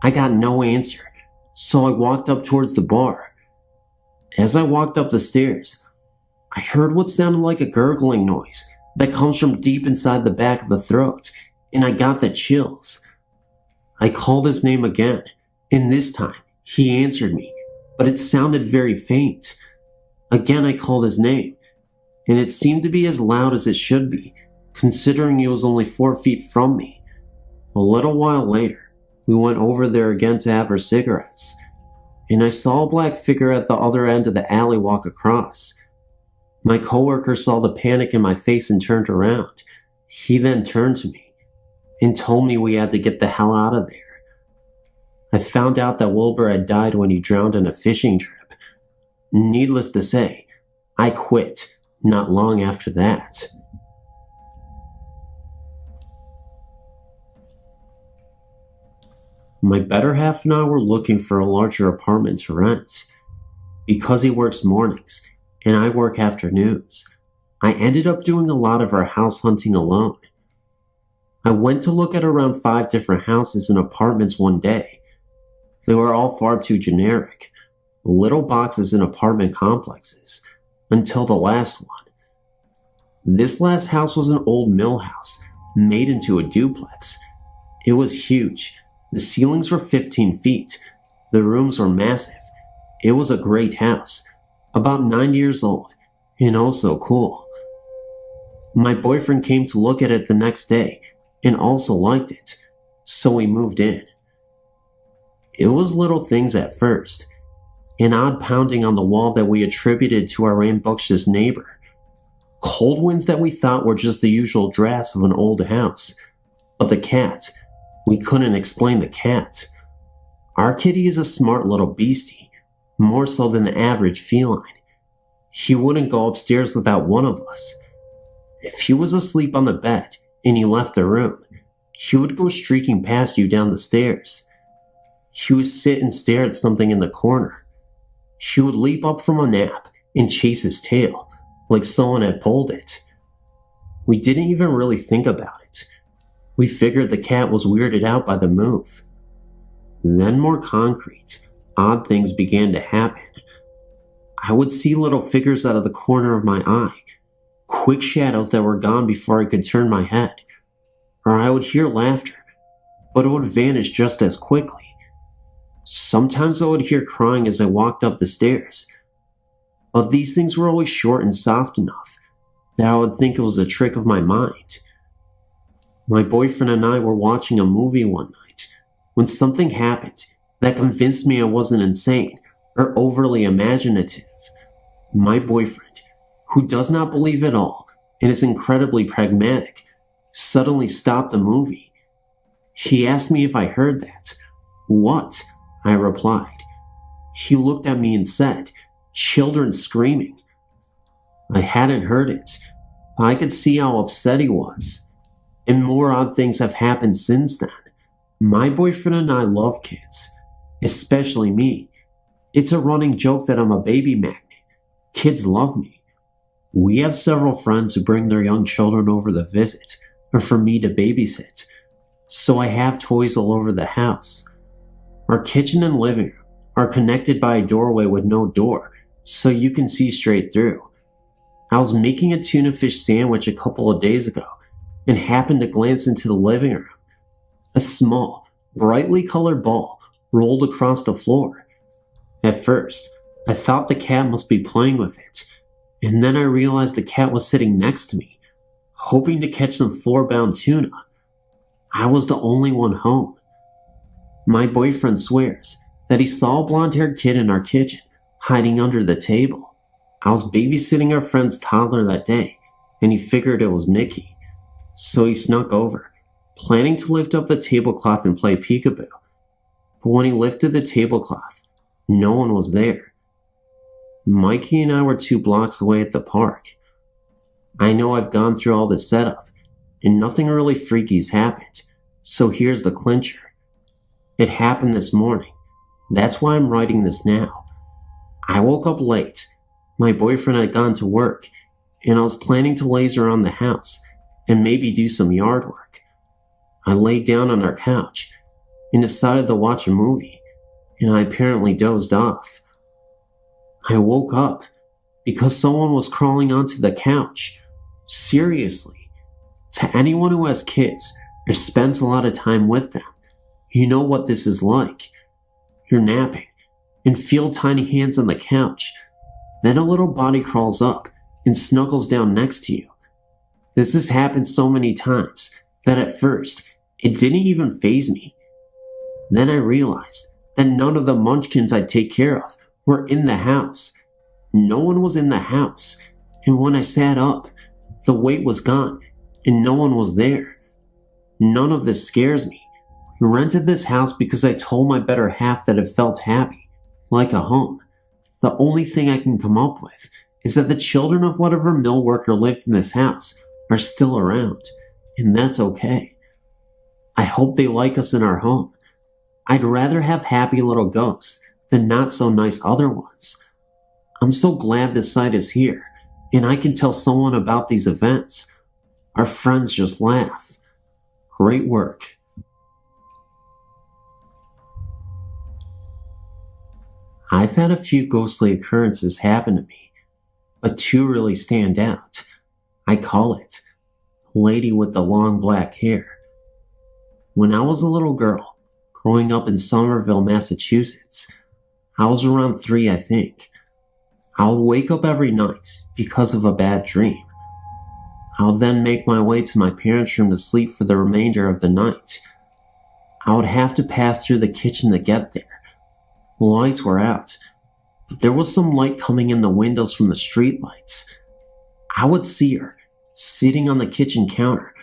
I got no answer, so I walked up towards the bar. As I walked up the stairs, I heard what sounded like a gurgling noise that comes from deep inside the back of the throat, and I got the chills. I called his name again, and this time he answered me, but it sounded very faint. Again I called his name, and it seemed to be as loud as it should be, considering he was only 4 feet from me. A little while later, we went over there again to have our cigarettes, and I saw a black figure at the other end of the alley walk across. My coworker saw the panic in my face and turned around. He then turned to me and told me we had to get the hell out of there. I found out that Wilbur had died when he drowned on a fishing trip. Needless to say, I quit not long after that. My better half and I were looking for a larger apartment to rent. Because he works mornings and I work afternoons, I ended up doing a lot of our house hunting alone. I went to look at around 5 different houses and apartments one day. They were all far too generic, little boxes in apartment complexes, until the last one. This last house was an old mill house, made into a duplex. It was huge. The ceilings were 15 feet. The rooms were massive. It was a great house, about 9 years old, and oh so cool. My boyfriend came to look at it the next day, and also liked it, so we moved in. It was little things at first, an odd pounding on the wall that we attributed to our rambunctious neighbor, cold winds that we thought were just the usual drafts of an old house, but the cat, we couldn't explain the cat. Our kitty is a smart little beastie, more so than the average feline. He wouldn't go upstairs without one of us. If he was asleep on the bed and you left the room, he would go streaking past you down the stairs. He would sit and stare at something in the corner. He would leap up from a nap and chase his tail, like someone had pulled it. We didn't even really think about it. We figured the cat was weirded out by the move. Then more concrete, odd things began to happen. I would see little figures out of the corner of my eye, quick shadows that were gone before I could turn my head. Or I would hear laughter, but it would vanish just as quickly. Sometimes I would hear crying as I walked up the stairs, but these things were always short and soft enough that I would think it was a trick of my mind. My boyfriend and I were watching a movie one night when something happened that convinced me I wasn't insane or overly imaginative. My boyfriend, who does not believe at all and is incredibly pragmatic, suddenly stopped the movie. He asked me if I heard that. "What?" I replied. He looked at me and said, "Children screaming." I hadn't heard it, but I could see how upset he was. And more odd things have happened since then. My boyfriend and I love kids, especially me. It's a running joke that I'm a baby magnet. Kids love me. We have several friends who bring their young children over to visit, or for me to babysit, so I have toys all over the house. Our kitchen and living room are connected by a doorway with no door, so you can see straight through. I was making a tuna fish sandwich a couple of days ago and happened to glance into the living room. A small, brightly colored ball rolled across the floor. At first, I thought the cat must be playing with it, and then I realized the cat was sitting next to me, hoping to catch some floor-bound tuna. I was the only one home. My boyfriend swears that he saw a blonde-haired kid in our kitchen, hiding under the table. I was babysitting our friend's toddler that day, and he figured it was Mickey. So he snuck over, planning to lift up the tablecloth and play peekaboo. But when he lifted the tablecloth, no one was there. Mikey and I were 2 blocks away at the park. I know I've gone through all the setup, and nothing really freaky's happened, so here's the clincher. It happened this morning. That's why I'm writing this now. I woke up late. My boyfriend had gone to work, and I was planning to laze around the house and maybe do some yard work. I laid down on our couch and decided to watch a movie, and I apparently dozed off. I woke up because someone was crawling onto the couch. Seriously. To anyone who has kids or spends a lot of time with them, you know what this is like. You're napping and feel tiny hands on the couch. Then a little body crawls up and snuggles down next to you. This has happened so many times that at first it didn't even faze me. Then I realized that none of the munchkins I'd take care of were in the house. No one was in the house, and when I sat up, the weight was gone and no one was there. None of this scares me. I rented this house because I told my better half that it felt happy, like a home. The only thing I can come up with is that the children of whatever mill worker lived in this house are still around, and that's okay. I hope they like us in our home. I'd rather have happy little ghosts than not so nice other ones. I'm so glad this site is here, and I can tell someone about these events. Our friends just laugh. Great work. I've had a few ghostly occurrences happen to me, but 2 really stand out. I call it Lady with the Long Black Hair. When I was a little girl, growing up in Somerville, Massachusetts, I was around 3, I think. I would wake up every night because of a bad dream. I would then make my way to my parents' room to sleep for the remainder of the night. I would have to pass through the kitchen to get there. Lights were out, but there was some light coming in the windows from the street lights. I would see her, sitting on the kitchen counter,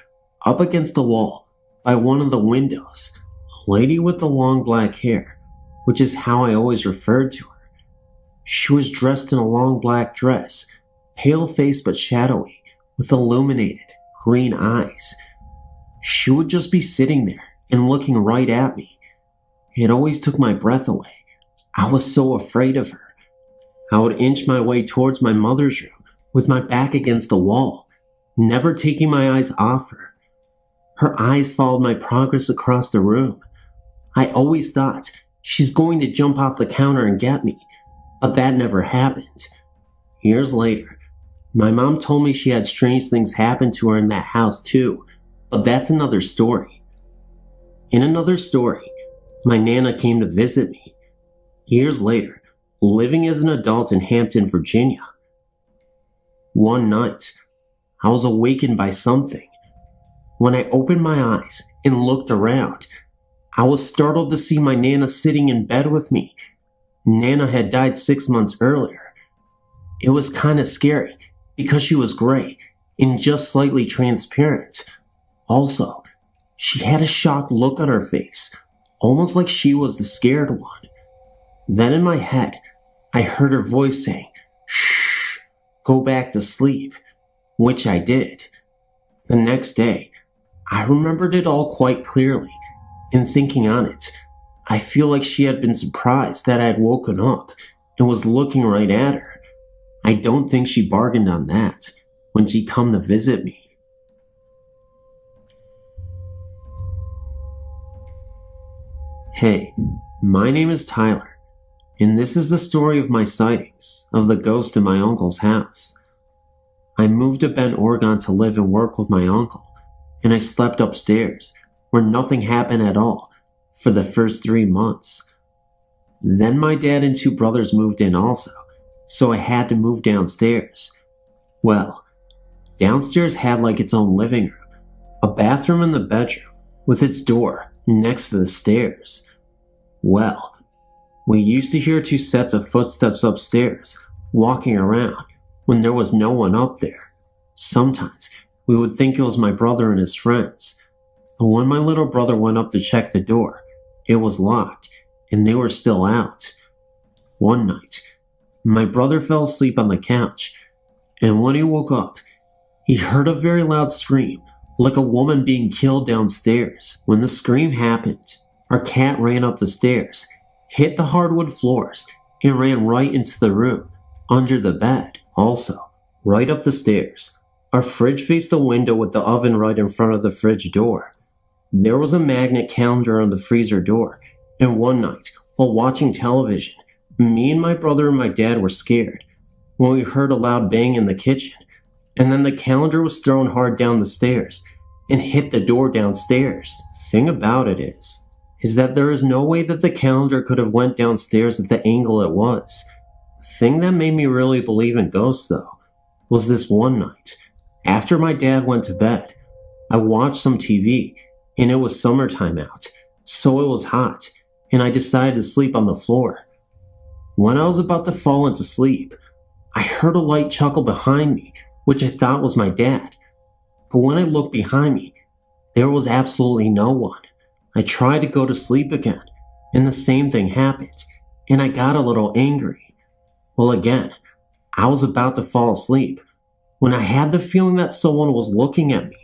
up against the wall, by one of the windows, a lady with the long black hair, which is how I always referred to her. She was dressed in a long black dress, pale-faced but shadowy, with illuminated, green eyes. She would just be sitting there and looking right at me. It always took my breath away. I was so afraid of her. I would inch my way towards my mother's room with my back against the wall, never taking my eyes off her. Her eyes followed my progress across the room. I always thought, she's going to jump off the counter and get me, but that never happened. Years later, My mom told me she had strange things happen to her in that house too, but that's another story. In another story, my Nana came to visit me. Years later, living as an adult in Hampton, Virginia. One night, I was awakened by something. When I opened my eyes and looked around, I was startled to see my Nana sitting in bed with me. Nana had died 6 months earlier. It was kind of scary because she was gray and just slightly transparent. Also, she had a shocked look on her face, almost like she was the scared one. Then in my head, I heard her voice saying, "Shh, go back to sleep," which I did. The next day, I remembered it all quite clearly, and thinking on it, I feel like she had been surprised that I had woken up and was looking right at her. I don't think she bargained on that when she come to visit me. Hey, my name is Tyler, and this is the story of my sightings of the ghost in my uncle's house. I moved to Bend, Oregon to live and work with my uncle, and I slept upstairs where nothing happened at all for the first 3 months. Then my dad and 2 brothers moved in also, so I had to move downstairs. Well, downstairs had like its own living room, a bathroom in the bedroom with its door next to the stairs. Well, we used to hear 2 sets of footsteps upstairs walking around when there was no one up there. Sometimes we would think it was my brother and his friends, but when my little brother went up to check the door, it was locked and they were still out. One night, my brother fell asleep on the couch, and when he woke up, he heard a very loud scream, like a woman being killed downstairs. When the scream happened, our cat ran up the stairs, hit the hardwood floors, and ran right into the room, under the bed. Also, right up the stairs, our fridge faced a window with the oven right in front of the fridge door. There was a magnet calendar on the freezer door, and one night, while watching television, me and my brother and my dad were scared when we heard a loud bang in the kitchen, and then the calendar was thrown hard down the stairs and hit the door downstairs. Thing about it is that there is no way that the calendar could have went downstairs at the angle it was. The thing that made me really believe in ghosts, though, was this one night. After my dad went to bed, I watched some TV, and it was summertime out, so it was hot, and I decided to sleep on the floor. When I was about to fall into sleep, I heard a light chuckle behind me, which I thought was my dad. But when I looked behind me, there was absolutely no one. I tried to go to sleep again, and the same thing happened, and I got a little angry. Well, again, I was about to fall asleep when I had the feeling that someone was looking at me.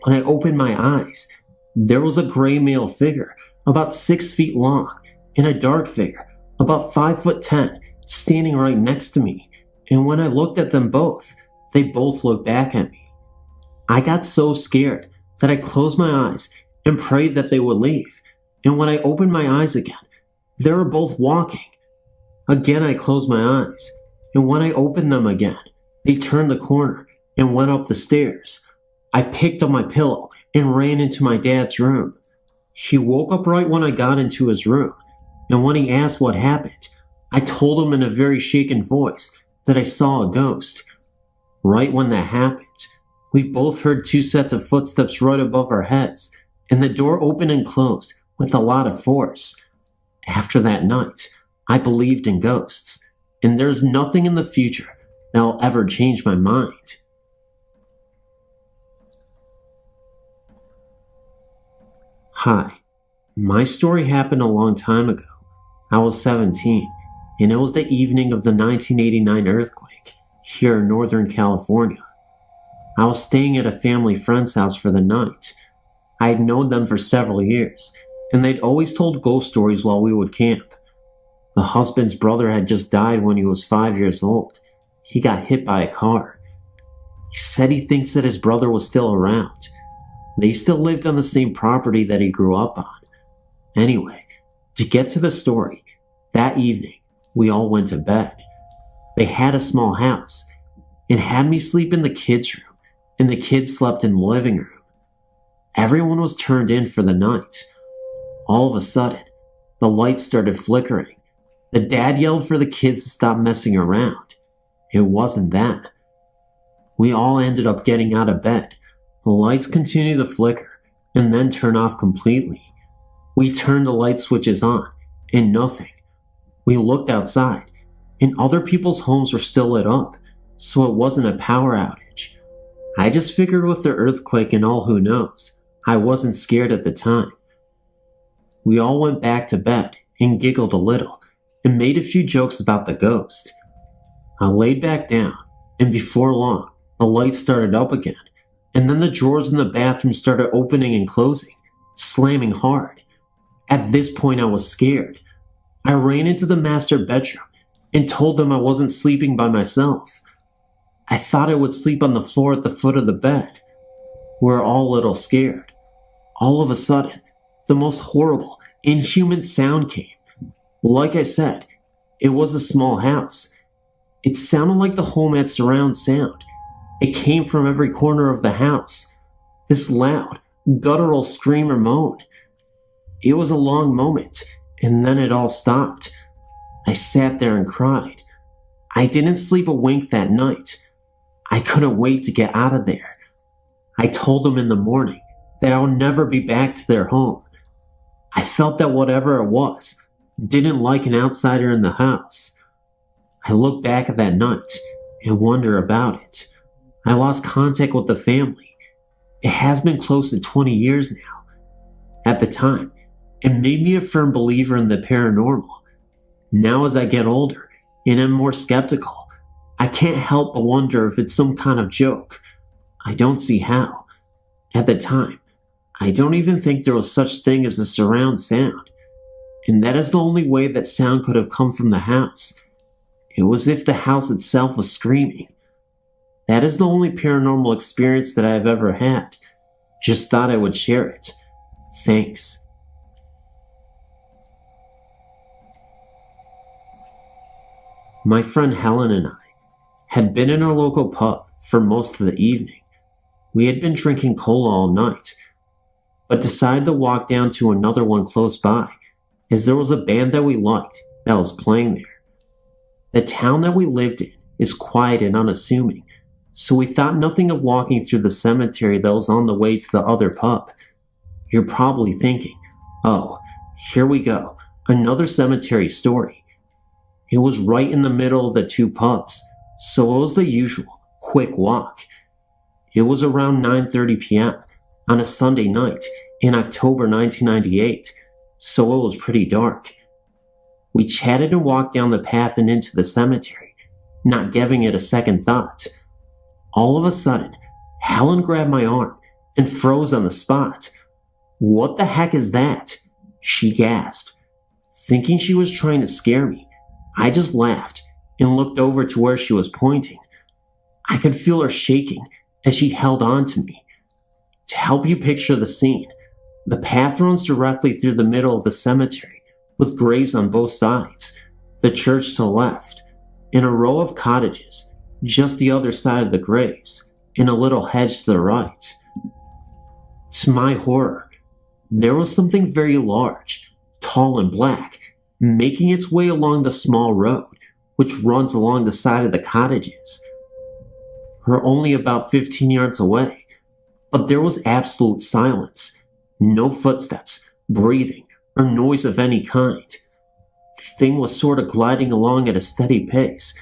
When I opened my eyes, there was a gray male figure about 6 feet long and a dark figure about 5'10" standing right next to me. And when I looked at them both, they both looked back at me. I got so scared that I closed my eyes and prayed that they would leave. And when I opened my eyes again, they were both walking. Again, I closed my eyes, and when I opened them again, they turned the corner and went up the stairs. I picked up my pillow and ran into my dad's room. He woke up right when I got into his room, and when he asked what happened, I told him in a very shaken voice that I saw a ghost. Right when that happened, we both heard 2 sets of footsteps right above our heads, and the door opened and closed with a lot of force. After that night, I believed in ghosts, and there's nothing in the future that will ever change my mind. Hi, my story happened a long time ago. I was 17, and it was the evening of the 1989 earthquake here in Northern California. I was staying at a family friend's house for the night. I had known them for several years, and they'd always told ghost stories while we would camp. The husband's brother had just died when he was 5 years old. He got hit by a car. He said he thinks that his brother was still around. They still lived on the same property that he grew up on. Anyway, to get to the story, that evening, we all went to bed. They had a small house, and had me sleep in the kids' room, and the kids slept in the living room. Everyone was turned in for the night. All of a sudden, the lights started flickering. The dad yelled for the kids to stop messing around. It wasn't them. We all ended up getting out of bed. The lights continued to flicker and then turn off completely. We turned the light switches on, and nothing. We looked outside, and other people's homes were still lit up, so it wasn't a power outage. I just figured with the earthquake and all, who knows, I wasn't scared at the time. We all went back to bed and giggled a little and made a few jokes about the ghost. I laid back down, and before long, the lights started up again, and then the drawers in the bathroom started opening and closing, slamming hard. At this point, I was scared. I ran into the master bedroom and told them I wasn't sleeping by myself. I thought I would sleep on the floor at the foot of the bed. We were all a little scared. All of a sudden, the most horrible, inhuman sound came. Like I said, it was a small house. It sounded like the home had surround sound. It came from every corner of the house. This loud, guttural scream or moan. It was a long moment, and then it all stopped. I sat there and cried. I didn't sleep a wink that night. I couldn't wait to get out of there. I told them in the morning that I would never be back to their home. I felt that whatever it was, didn't like an outsider in the house. I look back at that night and wonder about it. I lost contact with the family. It has been close to 20 years now. At the time, it made me a firm believer in the paranormal. Now as I get older and am more skeptical, I can't help but wonder if it's some kind of joke. I don't see how. At the time, I don't even think there was such thing as a surround sound. And that is the only way that sound could have come from the house. It was as if the house itself was screaming. That is the only paranormal experience that I have ever had. Just thought I would share it. Thanks. My friend Helen and I had been in our local pub for most of the evening. We had been drinking cola all night, but decided to walk down to another one close by, as there was a band that we liked that was playing there. The town that we lived in is quiet and unassuming, so we thought nothing of walking through the cemetery that was on the way to the other pub. You're probably thinking, oh, here we go, another cemetery story. It was right in the middle of the two pubs, so it was the usual quick walk. It was around 9:30 p.m. on a Sunday night in October 1998, so it was pretty dark. We chatted and walked down the path and into the cemetery, not giving it a second thought. All of a sudden, Helen grabbed my arm and froze on the spot. "What the heck is that?" she gasped. Thinking she was trying to scare me, I just laughed and looked over to where she was pointing. I could feel her shaking as she held on to me. To help you picture the scene, the path runs directly through the middle of the cemetery, with graves on both sides, the church to the left, and a row of cottages just the other side of the graves, and a little hedge to the right. To my horror, there was something very large, tall and black, making its way along the small road, which runs along the side of the cottages. We're only about 15 yards away, but there was absolute silence. No footsteps, breathing, or noise of any kind. The thing was sort of gliding along at a steady pace,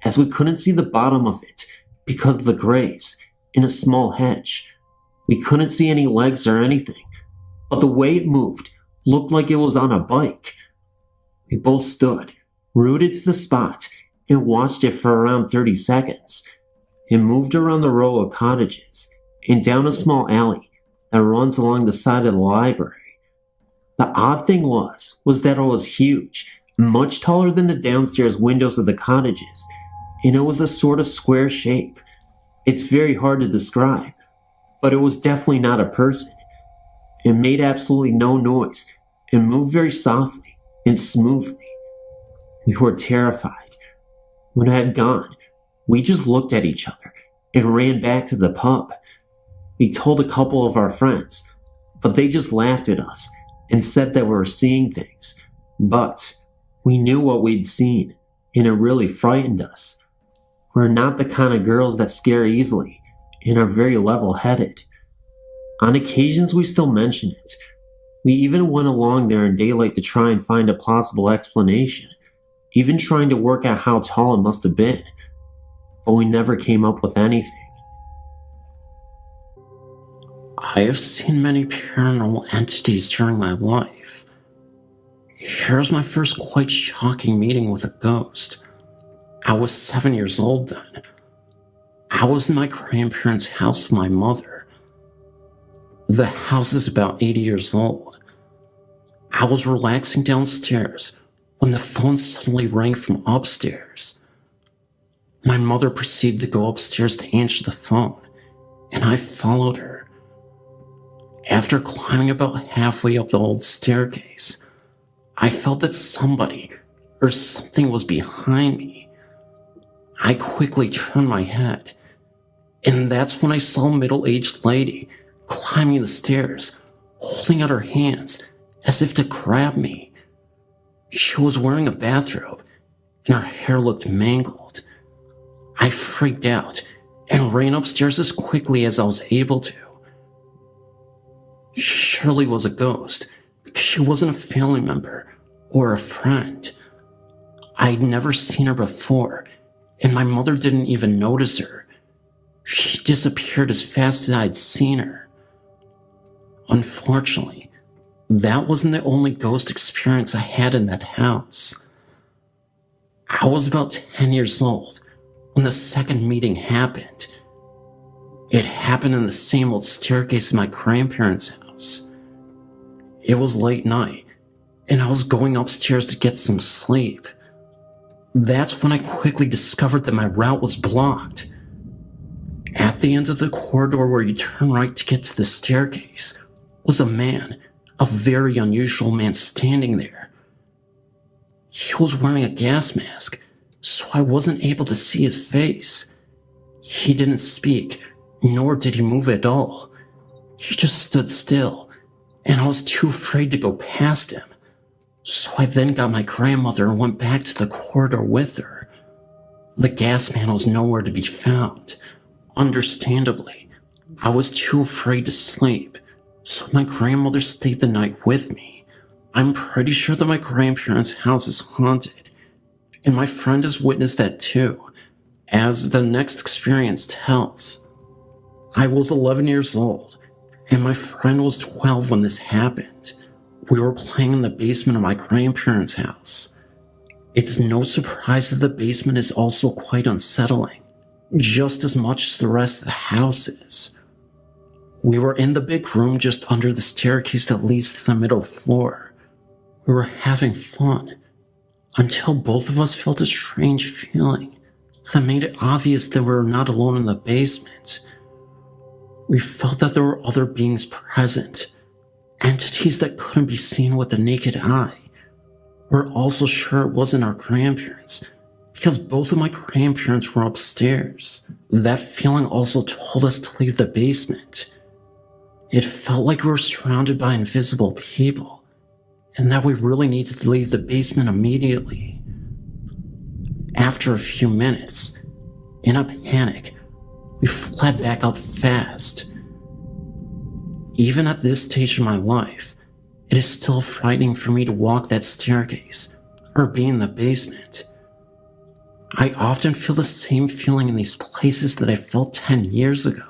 as we couldn't see the bottom of it because of the graves in a small hedge. We couldn't see any legs or anything, but the way it moved looked like it was on a bike. We both stood, rooted to the spot, and watched it for around 30 seconds. It moved around the row of cottages and down a small alley that runs along the side of the library. The odd thing was that it was huge, much taller than the downstairs windows of the cottages, and it was a sort of square shape. It's very hard to describe, but it was definitely not a person. It made absolutely no noise and moved very softly and smoothly. We were terrified. When it had gone, We just looked at each other and ran back to the pub. We told a couple of our friends, but they just laughed at us and said that we were seeing things. But we knew what we'd seen, and it really frightened us. We're not the kind of girls that scare easily and are very level-headed. On occasions, we still mention it. We even went along there in daylight to try and find a plausible explanation, even trying to work out how tall it must have been, but we never came up with anything. I have seen many paranormal entities during my life. Here's my first quite shocking meeting with a ghost. I was 7 years old then. I was in my grandparents' house with my mother. The house is about 80 years old. I was relaxing downstairs when the phone suddenly rang from upstairs. My mother proceeded to go upstairs to answer the phone, and I followed her. After climbing about halfway up the old staircase, I felt that somebody or something was behind me. I quickly turned my head, and that's when I saw a middle-aged lady climbing the stairs, holding out her hands as if to grab me. She was wearing a bathrobe, and her hair looked mangled. I freaked out and ran upstairs as quickly as I was able to. She surely was a ghost, because she wasn't a family member or a friend. I'd never seen her before, and my mother didn't even notice her. She disappeared as fast as I'd seen her. Unfortunately, that wasn't the only ghost experience I had in that house. I was about 10 years old when the second meeting happened. It happened in the same old staircase in my grandparents' house. It was late night, and I was going upstairs to get some sleep. That's when I quickly discovered that my route was blocked. At the end of the corridor where you turn right to get to the staircase was a man, a very unusual man standing there. He was wearing a gas mask, so I wasn't able to see his face. He didn't speak, nor did he move at all. He just stood still, and I was too afraid to go past him. So I then got my grandmother and went back to the corridor with her. The gas man was nowhere to be found. Understandably, I was too afraid to sleep, so my grandmother stayed the night with me. I'm pretty sure that my grandparents' house is haunted, and my friend has witnessed that too, as the next experience tells. I was 11 years old, and my friend was 12 when this happened. We were playing in the basement of my grandparents' house. It's no surprise that the basement is also quite unsettling, just as much as the rest of the house is. We were in the big room just under the staircase that leads to the middle floor. We were having fun, until both of us felt a strange feeling that made it obvious that we were not alone in the basement. We felt that there were other beings present, entities that couldn't be seen with the naked eye. We're also sure it wasn't our grandparents, because both of my grandparents were upstairs. That feeling also told us to leave the basement. It felt like we were surrounded by invisible people, and that we really needed to leave the basement immediately. After a few minutes, in a panic, we fled back up fast. Even at this stage of my life, it is still frightening for me to walk that staircase or be in the basement. I often feel the same feeling in these places that I felt 10 years ago.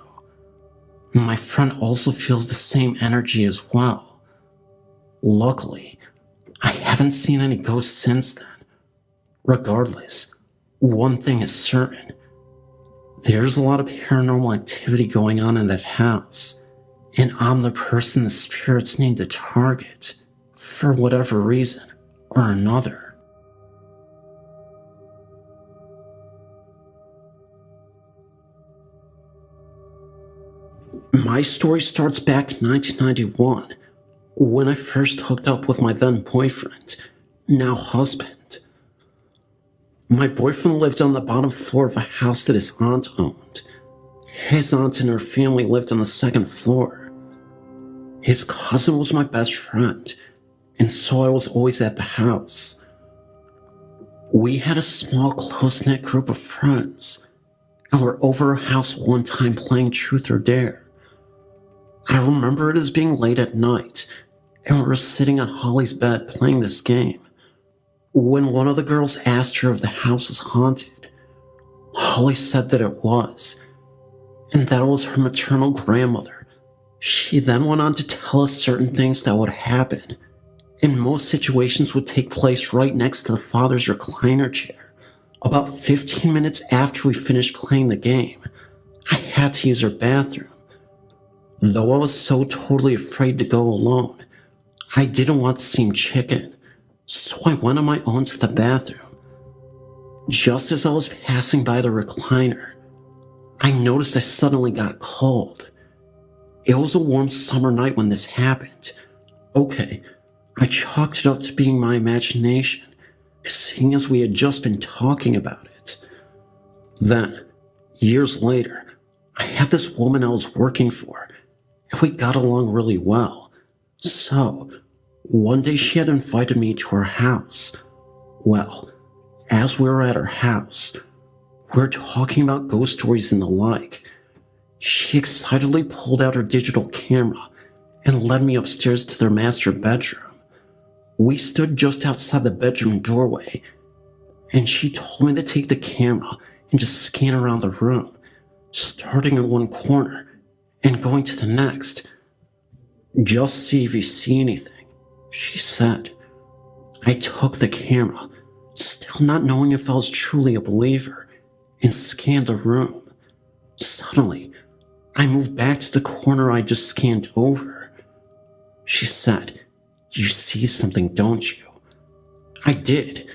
My friend also feels the same energy as well. Luckily, I haven't seen any ghosts since then. Regardless, one thing is certain. There's a lot of paranormal activity going on in that house, and I'm the person the spirits need to target, for whatever reason or another. My story starts back in 1991, when I first hooked up with my then boyfriend, now husband. My boyfriend lived on the bottom floor of a house that his aunt owned. His aunt and her family lived on the second floor. His cousin was my best friend, and so I was always at the house. We had a small, close-knit group of friends, and were over our house one time playing Truth or Dare. I remember it as being late at night, and we were sitting on Holly's bed playing this game, when one of the girls asked her if the house was haunted. Holly said that it was, and that it was her maternal grandmother. She then went on to tell us certain things that would happen, and most situations would take place right next to the father's recliner chair. About 15 minutes after we finished playing the game, I had to use her bathroom. Though I was so totally afraid to go alone, I didn't want to seem chicken, so I went on my own to the bathroom. Just as I was passing by the recliner, I noticed I suddenly got cold. It was a warm summer night when this happened. Okay, I chalked it up to being my imagination, seeing as we had just been talking about it. Then, years later, I had this woman I was working for, and we got along really well. So, one day she had invited me to her house. Well, as we were at her house, we were talking about ghost stories and the like. She excitedly pulled out her digital camera and led me upstairs to their master bedroom. We stood just outside the bedroom doorway, and she told me to take the camera and just scan around the room, starting in one corner and going to the next. Just see if you see anything, she said. I took the camera, still not knowing if I was truly a believer, and scanned the room. Suddenly, I moved back to the corner I just scanned over. She said, "You see something, don't you?" I did.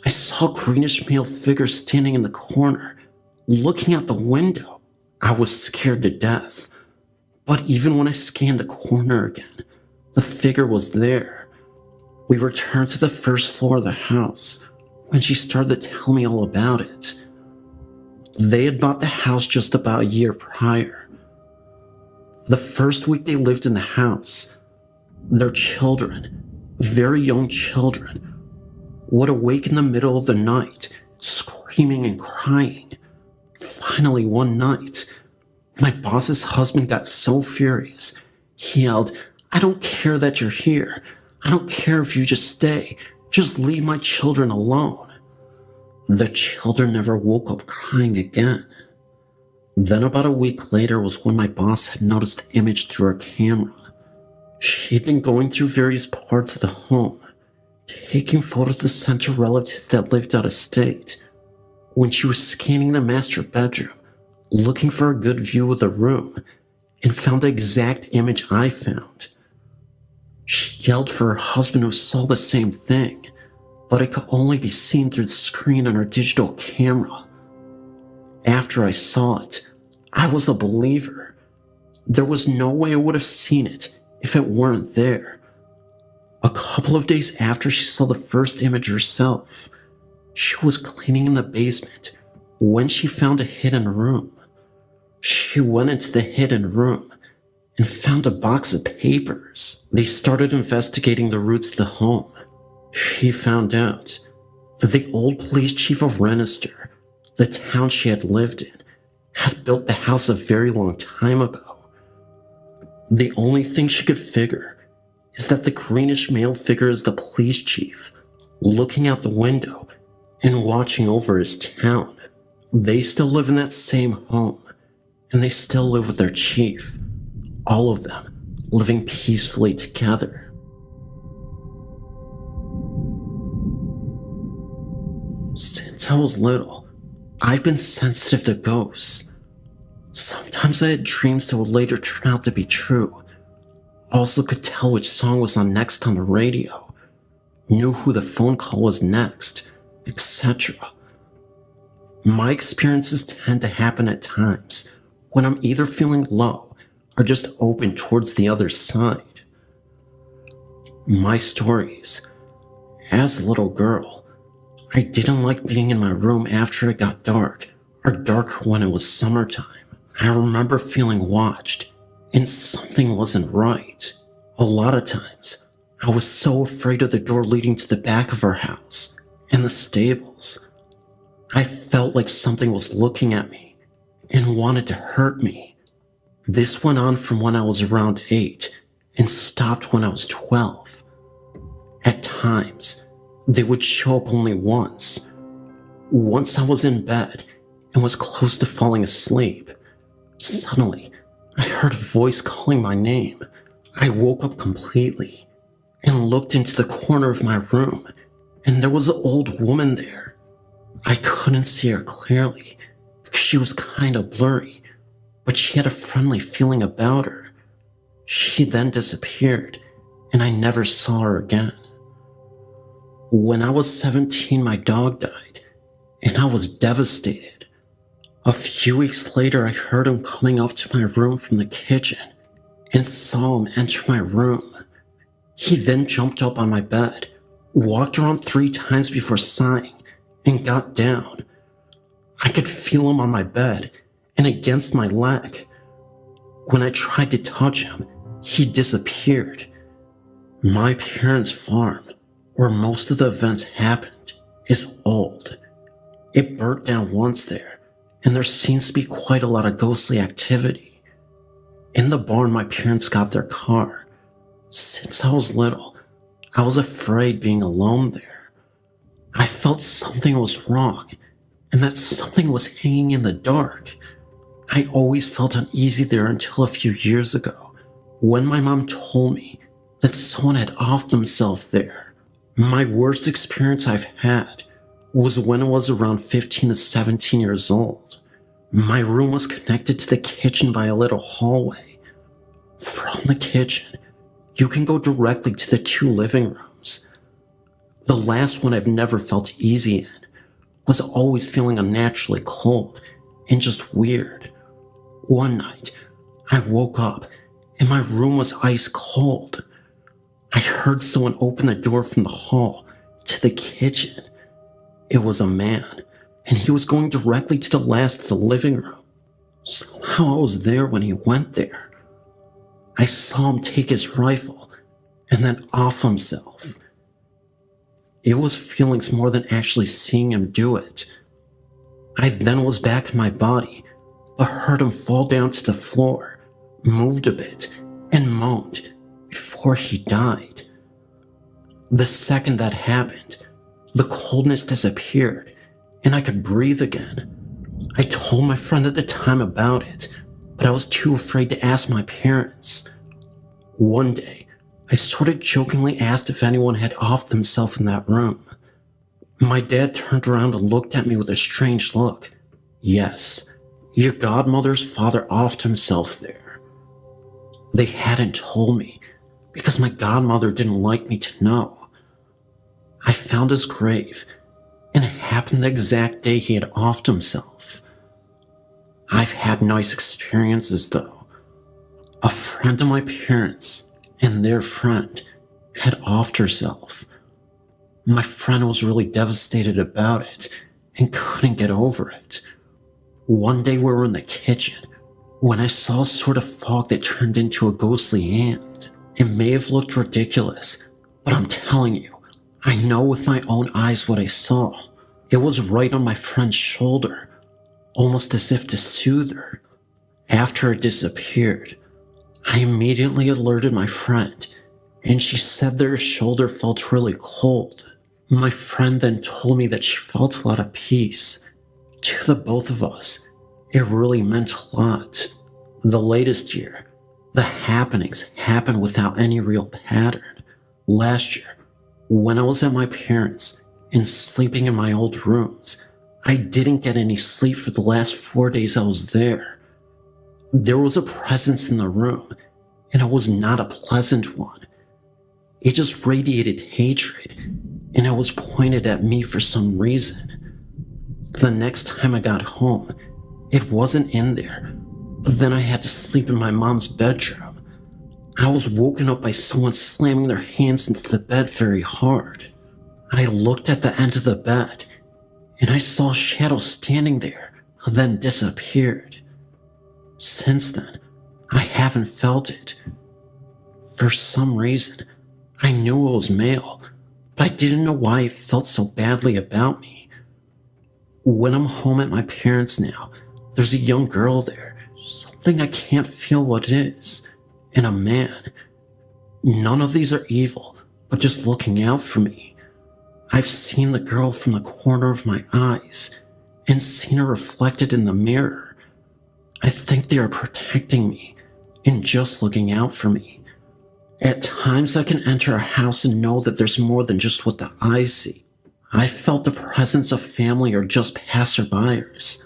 I saw a greenish male figure standing in the corner, looking out the window. I was scared to death. But even when I scanned the corner again, the figure was there. We returned to the first floor of the house when she started to tell me all about it. They had bought the house just about a year prior. The first week they lived in the house, their children, very young children, would awake in the middle of the night, screaming and crying. Finally, one night, my boss's husband got so furious, he yelled, "I don't care that you're here. I don't care if you just stay. Just leave my children alone." The children never woke up crying again. Then about a week later was when my boss had noticed the image through her camera. She'd been going through various parts of the home, taking photos to send to relatives that lived out of state. When she was scanning the master bedroom, looking for a good view of the room, and found the exact image I found. She yelled for her husband, who saw the same thing, but it could only be seen through the screen on her digital camera. After I saw it, I was a believer. There was no way I would have seen it if it weren't there. A couple of days after she saw the first image herself, she was cleaning in the basement when she found a hidden room. She went into the hidden room and found a box of papers. They started investigating the roots of the home. She found out that the old police chief of Rennister, the town she had lived in, had built the house a very long time ago. The only thing she could figure is that the greenish male figure is the police chief, looking out the window and watching over his town. They still live in that same home, and they still live with their chief, all of them living peacefully together. Since I was little, I've been sensitive to ghosts. Sometimes I had dreams that would later turn out to be true. Also could tell which song was on next on the radio, knew who the phone call was next, etc. My experiences tend to happen at times when I'm either feeling low or just open towards the other side. My stories. As a little girl, I didn't like being in my room after it got dark, or darker when it was summertime. I remember feeling watched, and something wasn't right. A lot of times, I was so afraid of the door leading to the back of our house and the stables. I felt like something was looking at me and wanted to hurt me. This went on from when I was around 8 and stopped when I was 12. At times, they would show up only once. Once I was in bed and was close to falling asleep. Suddenly, I heard a voice calling my name. I woke up completely and looked into the corner of my room, and there was an old woman there. I couldn't see her clearly because she was kind of blurry, but she had a friendly feeling about her. She then disappeared, and I never saw her again. When I was 17, my dog died, and I was devastated. A few weeks later, I heard him coming up to my room from the kitchen and saw him enter my room. He then jumped up on my bed, walked around 3 times before sighing, and got down. I could feel him on my bed and against my leg. When I tried to touch him, he disappeared. My parents' farm, where most of the events happened, is old. It burnt down once there, and there seems to be quite a lot of ghostly activity. In the barn, my parents got their car. Since I was little, I was afraid being alone there. I felt something was wrong, and that something was hanging in the dark. I always felt uneasy there until a few years ago, when my mom told me that someone had offed themselves there. My worst experience I've had was when I was around 15 to 17 years old. My room was connected to the kitchen by a little hallway. From the kitchen, you can go directly to the 2 living rooms. The last one I've never felt easy in was always feeling unnaturally cold and just weird. One night, I woke up and my room was ice cold. I heard someone open the door from the hall to the kitchen. It was a man, and he was going directly to the last of the living room. Somehow I was there when he went there. I saw him take his rifle and then off himself. It was feelings more than actually seeing him do it. I then was back in my body, but heard him fall down to the floor, moved a bit, and moaned before he died. The second that happened, the coldness disappeared, and I could breathe again. I told my friend at the time about it, but I was too afraid to ask my parents. One day, I sort of jokingly asked if anyone had offed themselves in that room. My dad turned around and looked at me with a strange look. Yes, your godmother's father offed himself there. They hadn't told me because my godmother didn't like me to know. I found his grave, and it happened the exact day he had offed himself. I've had nice experiences though. A friend of my parents and their friend had offed herself. My friend was really devastated about it and couldn't get over it. One day we were in the kitchen when I saw a sort of fog that turned into a ghostly hand. It may have looked ridiculous, but I'm telling you, I know with my own eyes what I saw. It was right on my friend's shoulder, almost as if to soothe her. After it disappeared, I immediately alerted my friend, and she said that her shoulder felt really cold. My friend then told me that she felt a lot of peace. To the both of us, it really meant a lot. The latest year, the happenings happened without any real pattern. Last year, when I was at my parents' and sleeping in my old rooms, I didn't get any sleep for the last 4 days I was there. There was a presence in the room, and it was not a pleasant one. It just radiated hatred, and it was pointed at me for some reason. The next time I got home, it wasn't in there, but then I had to sleep in my mom's bedroom. I was woken up by someone slamming their hands into the bed very hard. I looked at the end of the bed, and I saw a shadow standing there, then disappeared. Since then, I haven't felt it. For some reason, I knew it was male, but I didn't know why it felt so badly about me. When I'm home at my parents' now, there's a young girl there, something I can't feel what it is, and a man. None of these are evil, but just looking out for me. I've seen the girl from the corner of my eyes, and seen her reflected in the mirror. I think they are protecting me, and just looking out for me. At times I can enter a house and know that there's more than just what the eyes see. I felt the presence of family or just passerbyers.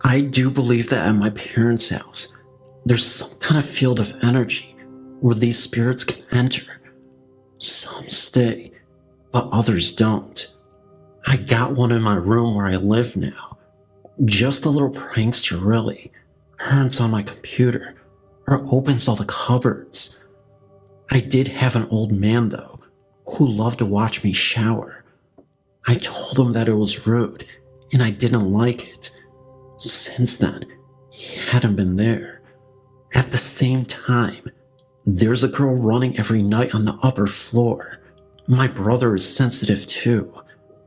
I do believe that at my parents' house, there's some kind of field of energy where these spirits can enter. Some stay, but others don't. I got one in my room where I live now. Just a little prankster, really. Turns on my computer, or opens all the cupboards. I did have an old man, though, who loved to watch me shower. I told him that it was rude, and I didn't like it. Since then, he hadn't been there. At the same time, there's a girl running every night on the upper floor. My brother is sensitive too,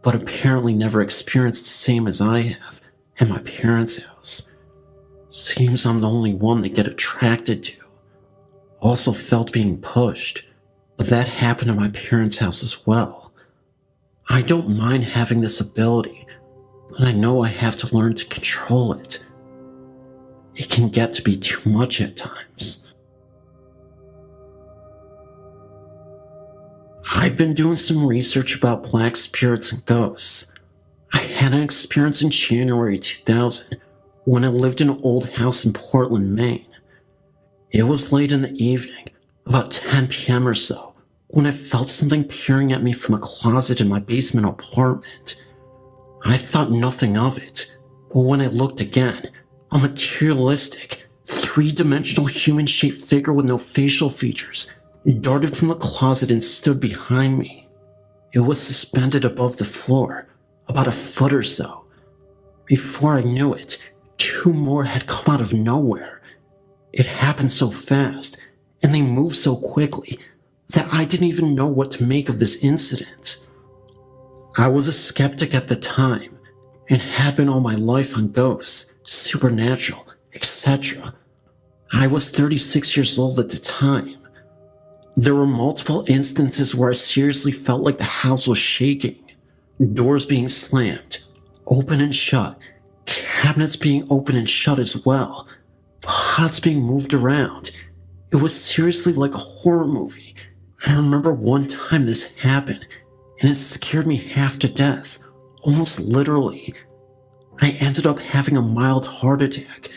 but apparently never experienced the same as I have at my parents' house. Seems I'm the only one they get attracted to. Also felt being pushed, but that happened at my parents' house as well. I don't mind having this ability, but I know I have to learn to control it. It can get to be too much at times. I've been doing some research about black spirits and ghosts. I had an experience in January 2000 when I lived in an old house in Portland, Maine. It was late in the evening, about 10 p.m. or so, when I felt something peering at me from a closet in my basement apartment. I thought nothing of it, but when I looked again, a materialistic, three-dimensional human-shaped figure with no facial features darted from the closet and stood behind me. It was suspended above the floor, about a foot or so. Before I knew it, two more had come out of nowhere. It happened so fast, and they moved so quickly, that I didn't even know what to make of this incident. I was a skeptic at the time, and had been all my life on ghosts, supernatural, etc. I was 36 years old at the time. There were multiple instances where I seriously felt like the house was shaking. Doors being slammed, open and shut, cabinets being open and shut as well, pots being moved around. It was seriously like a horror movie. I remember one time this happened, and it scared me half to death, almost literally. I ended up having a mild heart attack,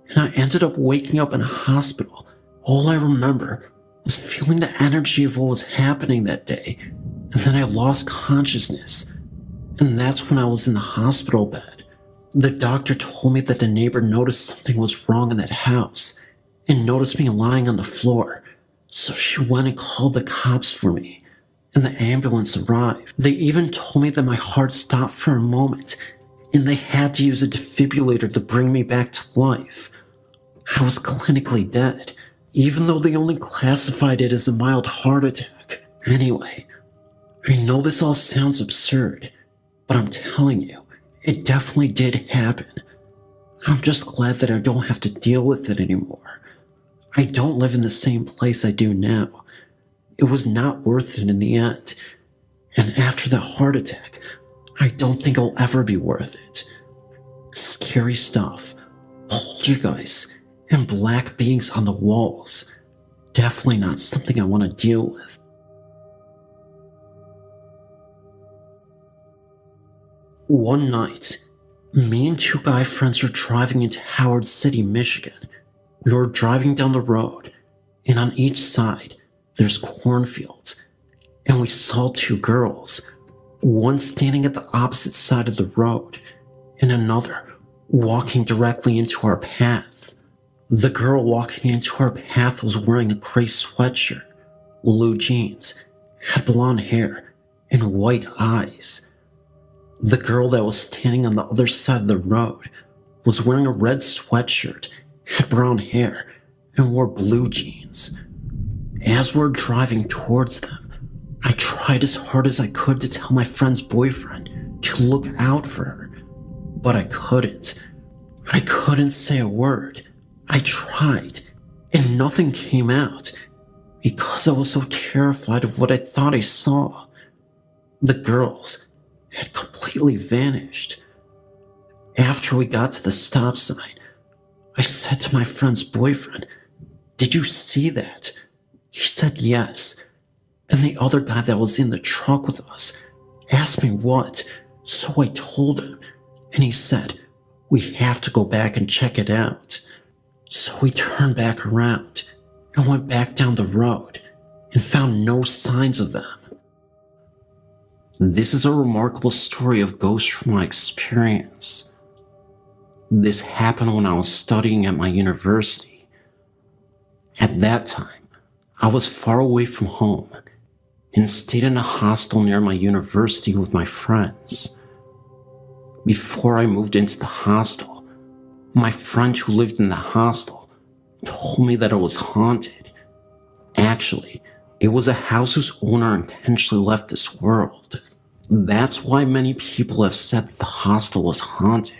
and I ended up waking up in a hospital. All I remember was feeling the energy of what was happening that day, and then I lost consciousness. And that's when I was in the hospital bed. The doctor told me that the neighbor noticed something was wrong in that house, and noticed me lying on the floor. So she went and called the cops for me, and the ambulance arrived. They even told me that my heart stopped for a moment, and they had to use a defibrillator to bring me back to life. I was clinically dead, even though they only classified it as a mild heart attack. Anyway, I know this all sounds absurd, but I'm telling you, it definitely did happen. I'm just glad that I don't have to deal with it anymore. I don't live in the same place I do now. It was not worth it in the end. And after that heart attack, I don't think it'll ever be worth it. Scary stuff, poltergeists, and black beings on the walls. Definitely not something I want to deal with. One night, me and two guy friends were driving into Howard City, Michigan. We were driving down the road, and on each side, there's cornfields, and we saw two girls, one standing at the opposite side of the road, and another walking directly into our path. The girl walking into our path was wearing a gray sweatshirt, blue jeans, had blonde hair, and white eyes. The girl that was standing on the other side of the road was wearing a red sweatshirt, had brown hair, and wore blue jeans. As we're driving towards them, I tried as hard as I could to tell my friend's boyfriend to look out for her, but I couldn't. I couldn't say a word. I tried, and nothing came out because I was so terrified of what I thought I saw. The girls had completely vanished. After we got to the stop sign, I said to my friend's boyfriend, "Did you see that?" He said yes, and the other guy that was in the truck with us asked me what, so I told him, and he said, "We have to go back and check it out." So we turned back around and went back down the road and found no signs of them. This is a remarkable story of ghosts from my experience. This happened when I was studying at my university. At that time, I was far away from home and stayed in a hostel near my university with my friends. Before I moved into the hostel, my friend who lived in the hostel told me that it was haunted. Actually, it was a house whose owner intentionally left this world. That's why many people have said that the hostel was haunted.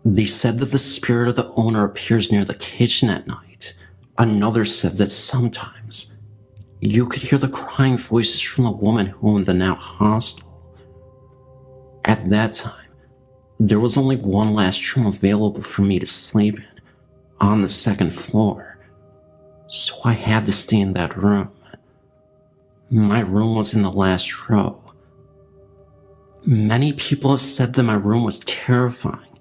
They said that the spirit of the owner appears near the kitchen at night. Another said that sometimes you could hear the crying voices from the woman who owned the now hostel. At that time, there was only one last room available for me to sleep in, on the second floor, so I had to stay in that room. My room was in the last row. Many people have said that my room was terrifying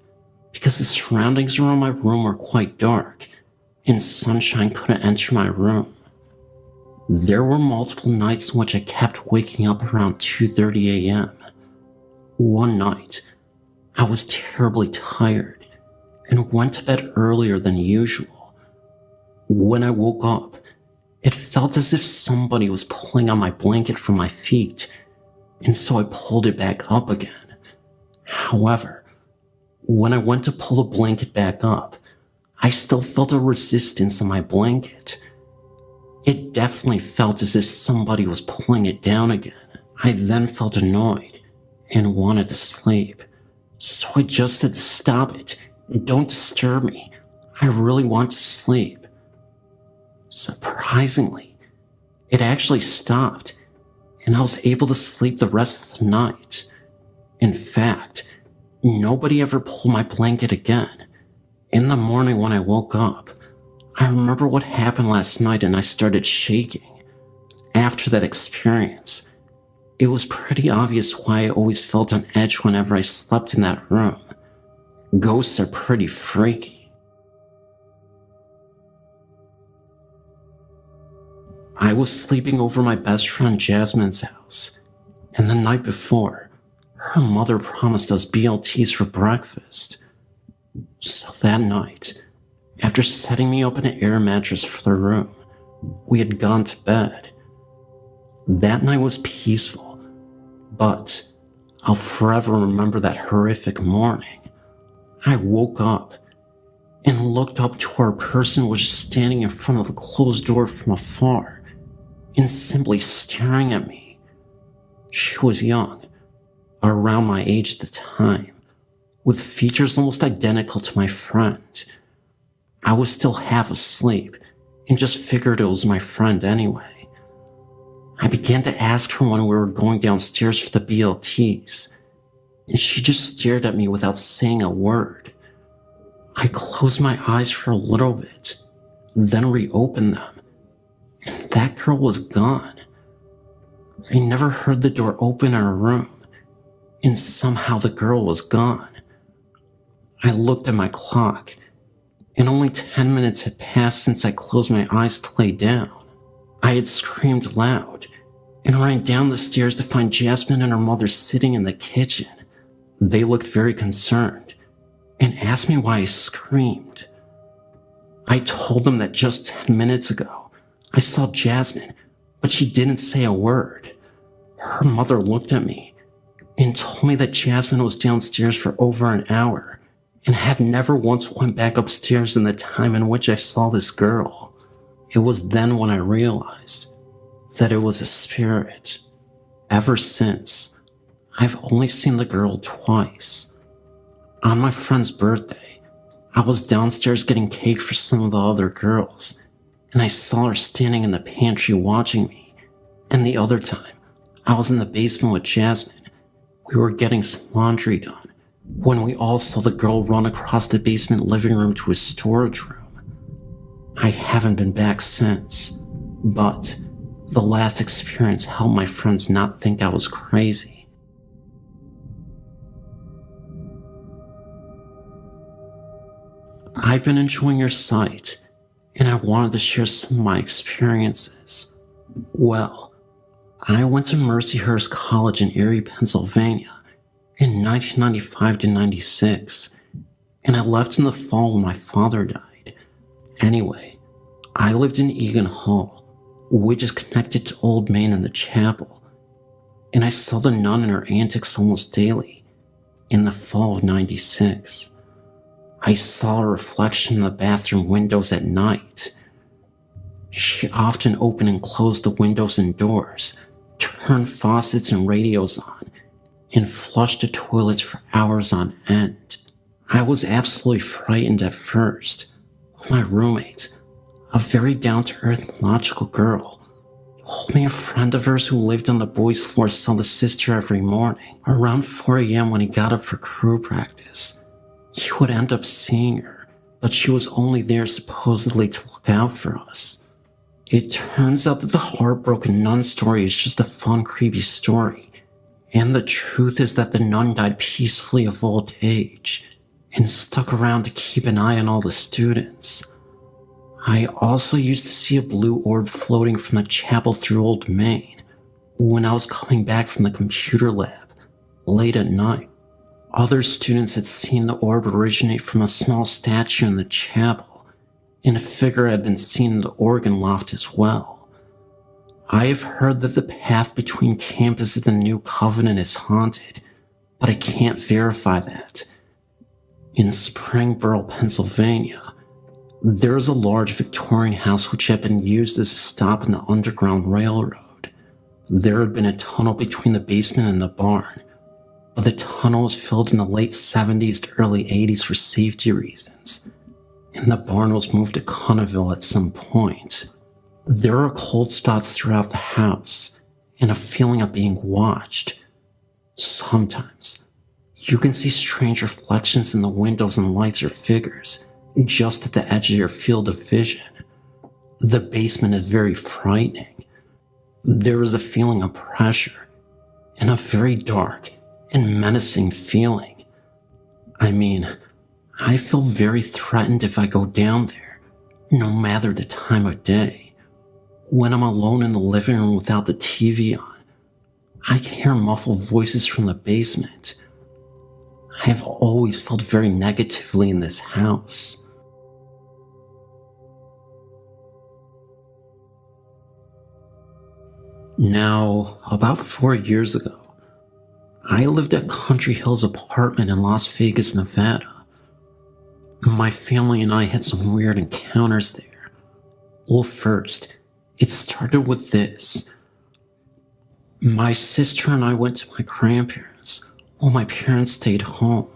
because the surroundings around my room were quite dark and sunshine couldn't enter my room. There were multiple nights in which I kept waking up around 2:30 a.m. One night, I was terribly tired and went to bed earlier than usual. When I woke up, it felt as if somebody was pulling on my blanket from my feet, and so I pulled it back up again. However, when I went to pull the blanket back up, I still felt a resistance on my blanket. It definitely felt as if somebody was pulling it down again. I then felt annoyed and wanted to sleep, so I just said, "Stop it, don't disturb me, I really want to sleep." Surprisingly, it actually stopped, and I was able to sleep the rest of the night. In fact, nobody ever pulled my blanket again. In the morning when I woke up, I remember what happened last night and I started shaking. After that experience, it was pretty obvious why I always felt on edge whenever I slept in that room. Ghosts are pretty freaky. I was sleeping over my best friend Jasmine's house, and the night before, her mother promised us BLTs for breakfast. So that night, after setting me up in an air mattress for the room, we had gone to bed. That night was peaceful, but I'll forever remember that horrific morning. I woke up and looked up to where a person was just standing in front of the closed door from afar and simply staring at me. She was young, around my age at the time, with features almost identical to my friend. I was still half asleep and just figured it was my friend anyway. I began to ask her when we were going downstairs for the BLTs, and she just stared at me without saying a word. I closed my eyes for a little bit, then reopened them, and that girl was gone. I never heard the door open in her room, and somehow the girl was gone. I looked at my clock, and only 10 minutes had passed since I closed my eyes to lay down. I had screamed loud and ran down the stairs to find Jasmine and her mother sitting in the kitchen. They looked very concerned and asked me why I screamed. I told them that just 10 minutes ago I saw Jasmine, but she didn't say a word. Her mother looked at me and told me that Jasmine was downstairs for over an hour and had never once went back upstairs in the time in which I saw this girl. It was then when I realized that it was a spirit. Ever since, I've only seen the girl twice. On my friend's birthday, I was downstairs getting cake for some of the other girls, and I saw her standing in the pantry watching me. And the other time, I was in the basement with Jasmine. We were getting some laundry done when we all saw the girl run across the basement living room to his storage room. I haven't been back since, but the last experience helped my friends not think I was crazy. I've been enjoying your site, and I wanted to share some of my experiences. Well, I went to Mercyhurst College in Erie, Pennsylvania in 1995 to 96, and I left in the fall when my father died. Anyway, I lived in Egan Hall, which is connected to Old Main and the chapel, and I saw the nun and her antics almost daily. In the fall of 96, I saw a reflection in the bathroom windows at night. She often opened and closed the windows and doors, turned faucets and radios on, and flushed the toilets for hours on end. I was absolutely frightened at first. My roommate, a very down-to-earth, logical girl, told me a friend of hers who lived on the boys' floor saw the sister every morning, around 4 a.m. when he got up for crew practice. He would end up seeing her, but she was only there supposedly to look out for us. It turns out that the heartbroken nun story is just a fun, creepy story. And the truth is that the nun died peacefully of old age and stuck around to keep an eye on all the students. I also used to see a blue orb floating from the chapel through Old Main when I was coming back from the computer lab late at night. Other students had seen the orb originate from a small statue in the chapel, and a figure had been seen in the organ loft as well. I have heard that the path between campus and the New Covenant is haunted, but I can't verify that. In Springboro, Pennsylvania, there is a large Victorian house which had been used as a stop in the Underground Railroad. There had been a tunnel between the basement and the barn, but the tunnel was filled in the late 70s to early 80s for safety reasons, and the barn was moved to Cunnaville at some point. There are cold spots throughout the house, and a feeling of being watched. Sometimes, you can see strange reflections in the windows and lights or figures, just at the edge of your field of vision. The basement is very frightening. There is a feeling of pressure, and a very dark and menacing feeling. I mean, I feel very threatened if I go down there, no matter the time of day. When I'm alone in the living room without the TV on, I can hear muffled voices from the basement. I have always felt very negatively in this house. Now, about 4 years ago, I lived at Country Hills apartment in Las Vegas, Nevada. My family and I had some weird encounters there. Well, first, it started with this. My sister and I went to my grandparents while my parents stayed home.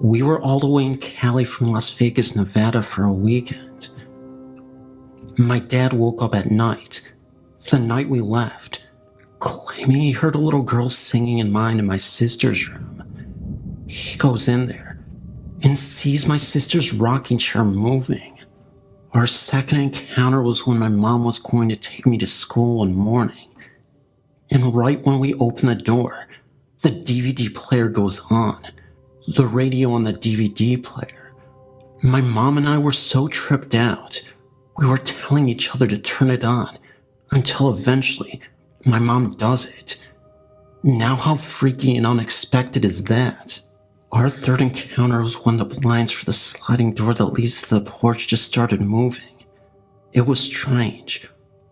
We were all the way in Cali from Las Vegas, Nevada for a weekend. My dad woke up at night, the night we left, claiming he heard a little girl singing in mine and my sister's room. He goes in there and sees my sister's rocking chair moving. Our second encounter was when my mom was going to take me to school one morning, and right when we open the door, the DVD player goes on, the radio on the DVD player. My mom and I were so tripped out, we were telling each other to turn it on, until eventually, my mom does it. Now how freaky and unexpected is that? Our third encounter was when the blinds for the sliding door that leads to the porch just started moving. It was strange,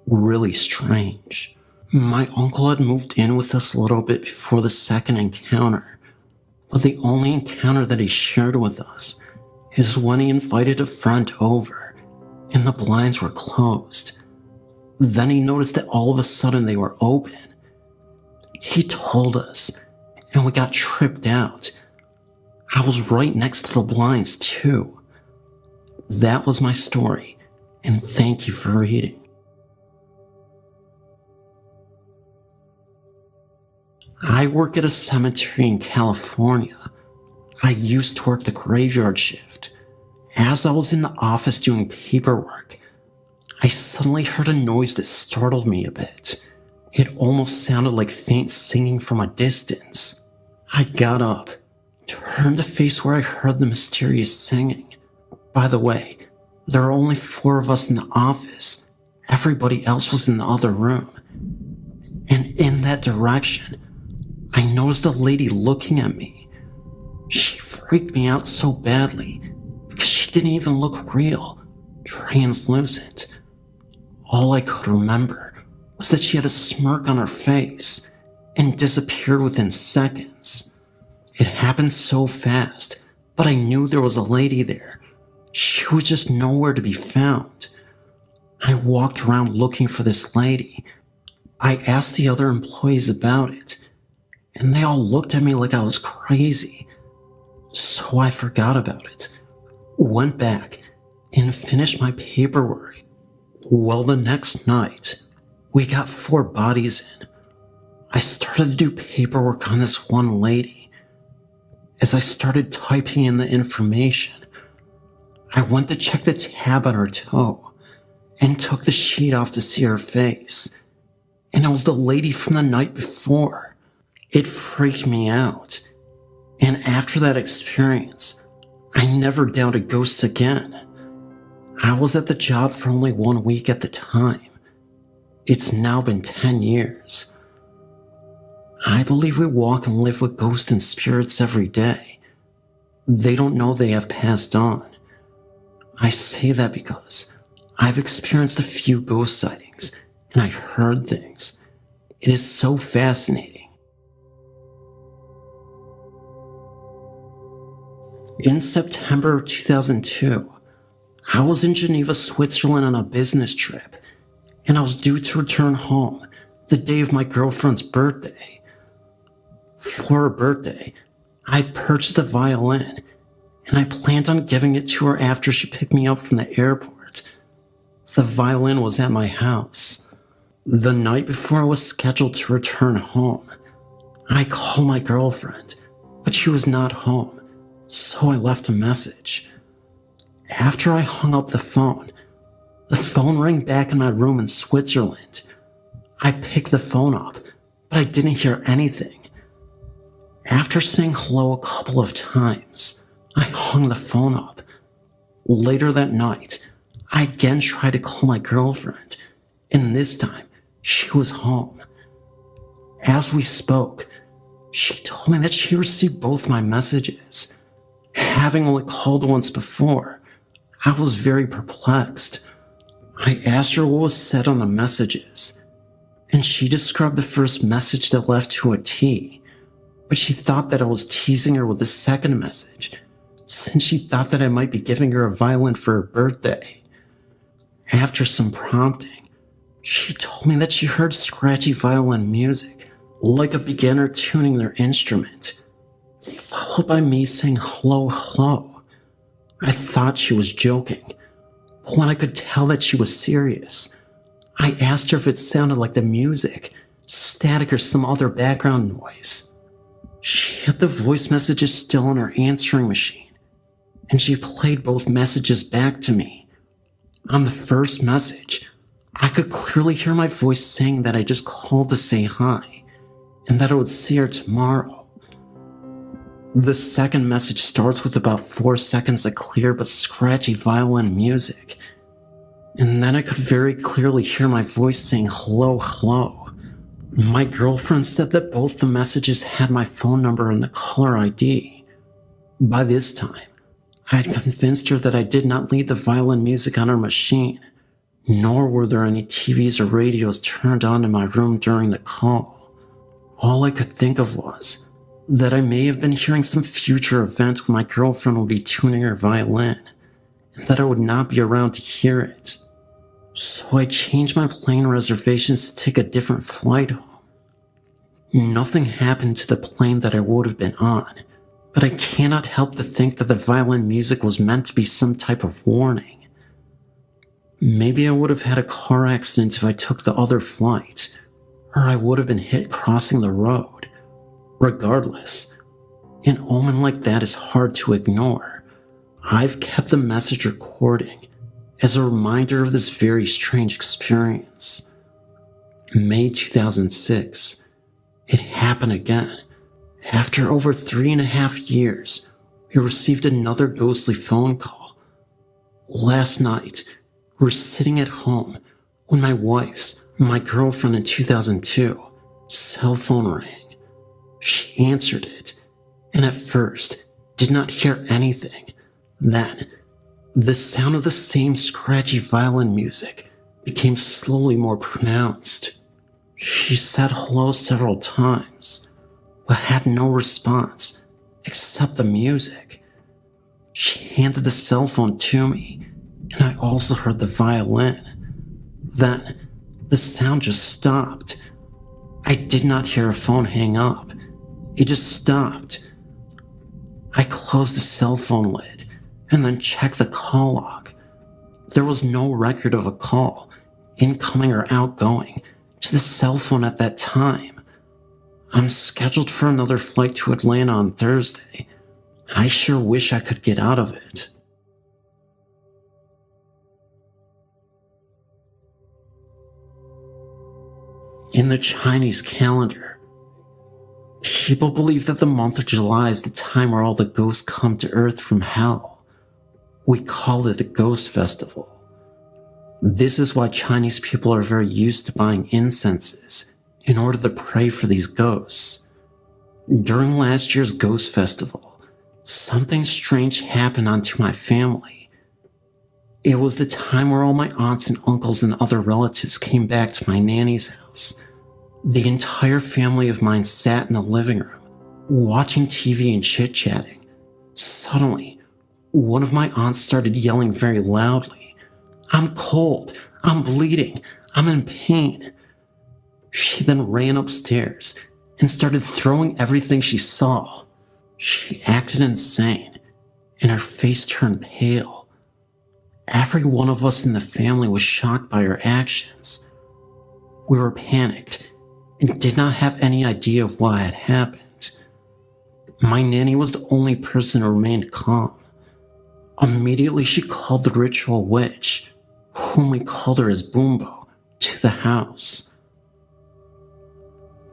really strange. My uncle had moved in with us a little bit before the second encounter, but the only encounter that he shared with us is when he invited a friend over and the blinds were closed. Then he noticed that all of a sudden they were open. He told us, and we got tripped out. I was right next to the blinds too. That was my story, and thank you for reading. I work at a cemetery in California. I used to work the graveyard shift. As I was in the office doing paperwork, I suddenly heard a noise that startled me a bit. It almost sounded like faint singing from a distance. I got up, turned to face where I heard the mysterious singing. By the way, there are only 4 of us in the office. Everybody else was in the other room. And in that direction, I noticed a lady looking at me. She freaked me out so badly because she didn't even look real, translucent. All I could remember was that she had a smirk on her face and disappeared within seconds. It happened so fast, but I knew there was a lady there. She was just nowhere to be found. I walked around looking for this lady. I asked the other employees about it, and they all looked at me like I was crazy. So I forgot about it, went back, and finished my paperwork. Well, the next night, we got 4 bodies in. I started to do paperwork on this one lady. As I started typing in the information, I went to check the tab on her toe and took the sheet off to see her face. And it was the lady from the night before. It freaked me out. And after that experience, I never doubted ghosts again. I was at the job for only 1 week at the time. It's now been 10 years. I believe we walk and live with ghosts and spirits every day. They don't know they have passed on. I say that because I've experienced a few ghost sightings and I heard things. It is so fascinating. In September of 2002, I was in Geneva, Switzerland on a business trip, and I was due to return home the day of my girlfriend's birthday. For her birthday, I purchased a violin, and I planned on giving it to her after she picked me up from the airport. The violin was at my house. The night before I was scheduled to return home, I called my girlfriend, but she was not home, so I left a message. After I hung up the phone rang back in my room in Switzerland. I picked the phone up, but I didn't hear anything. After saying hello a couple of times, I hung the phone up. Later that night, I again tried to call my girlfriend, and this time, she was home. As we spoke, she told me that she received both my messages. Having only called once before, I was very perplexed. I asked her what was said on the messages, and she described the first message that left to a T, but she thought that I was teasing her with the second message, since she thought that I might be giving her a violin for her birthday. After some prompting, she told me that she heard scratchy violin music, like a beginner tuning their instrument, followed by me saying hello, hello. I thought she was joking, but when I could tell that she was serious, I asked her if it sounded like the music, static, or some other background noise. She had the voice messages still on her answering machine, and she played both messages back to me. On the first message, I could clearly hear my voice saying that I just called to say hi, and that I would see her tomorrow. The second message starts with about 4 seconds of clear but scratchy violin music, and then I could very clearly hear my voice saying hello, hello. My girlfriend said that both the messages had my phone number and the caller ID. By this time, I had convinced her that I did not leave the violin music on her machine, nor were there any TVs or radios turned on in my room during the call. All I could think of was that I may have been hearing some future event when my girlfriend would be tuning her violin, and that I would not be around to hear it. So I changed my plane reservations to take a different flight home. Nothing happened to the plane that I would have been on, but I cannot help to think that the violin music was meant to be some type of warning. Maybe I would have had a car accident if I took the other flight, or I would have been hit crossing the road. Regardless, an omen like that is hard to ignore. I've kept the message recording as a reminder of this very strange experience. May 2006. It happened again. After over 3.5 years, we received another ghostly phone call. Last night, we were sitting at home when my girlfriend in 2002, cell phone rang. She answered it, and at first did not hear anything. Then, the sound of the same scratchy violin music became slowly more pronounced. She said hello several times, but had no response except the music. She handed the cell phone to me, and I also heard the violin. Then, the sound just stopped. I did not hear a phone hang up. It just stopped. I closed the cell phone lid and then checked the call log. There was no record of a call, incoming or outgoing, to the cell phone at that time. I'm scheduled for another flight to Atlanta on Thursday. I sure wish I could get out of it. In the Chinese calendar, people believe that the month of July is the time where all the ghosts come to Earth from hell. We call it the Ghost Festival. This is why Chinese people are very used to buying incenses in order to pray for these ghosts. During last year's Ghost Festival, something strange happened onto my family. It was the time where all my aunts and uncles and other relatives came back to my nanny's house. The entire family of mine sat in the living room, watching TV and chit-chatting. Suddenly, one of my aunts started yelling very loudly, "I'm cold, I'm bleeding, I'm in pain." She then ran upstairs and started throwing everything she saw. She acted insane, and her face turned pale. Every one of us in the family was shocked by her actions. We were panicked and did not have any idea of what had happened. My nanny was the only person who remained calm. Immediately she called the ritual witch, whom we called her as Boombo, to the house.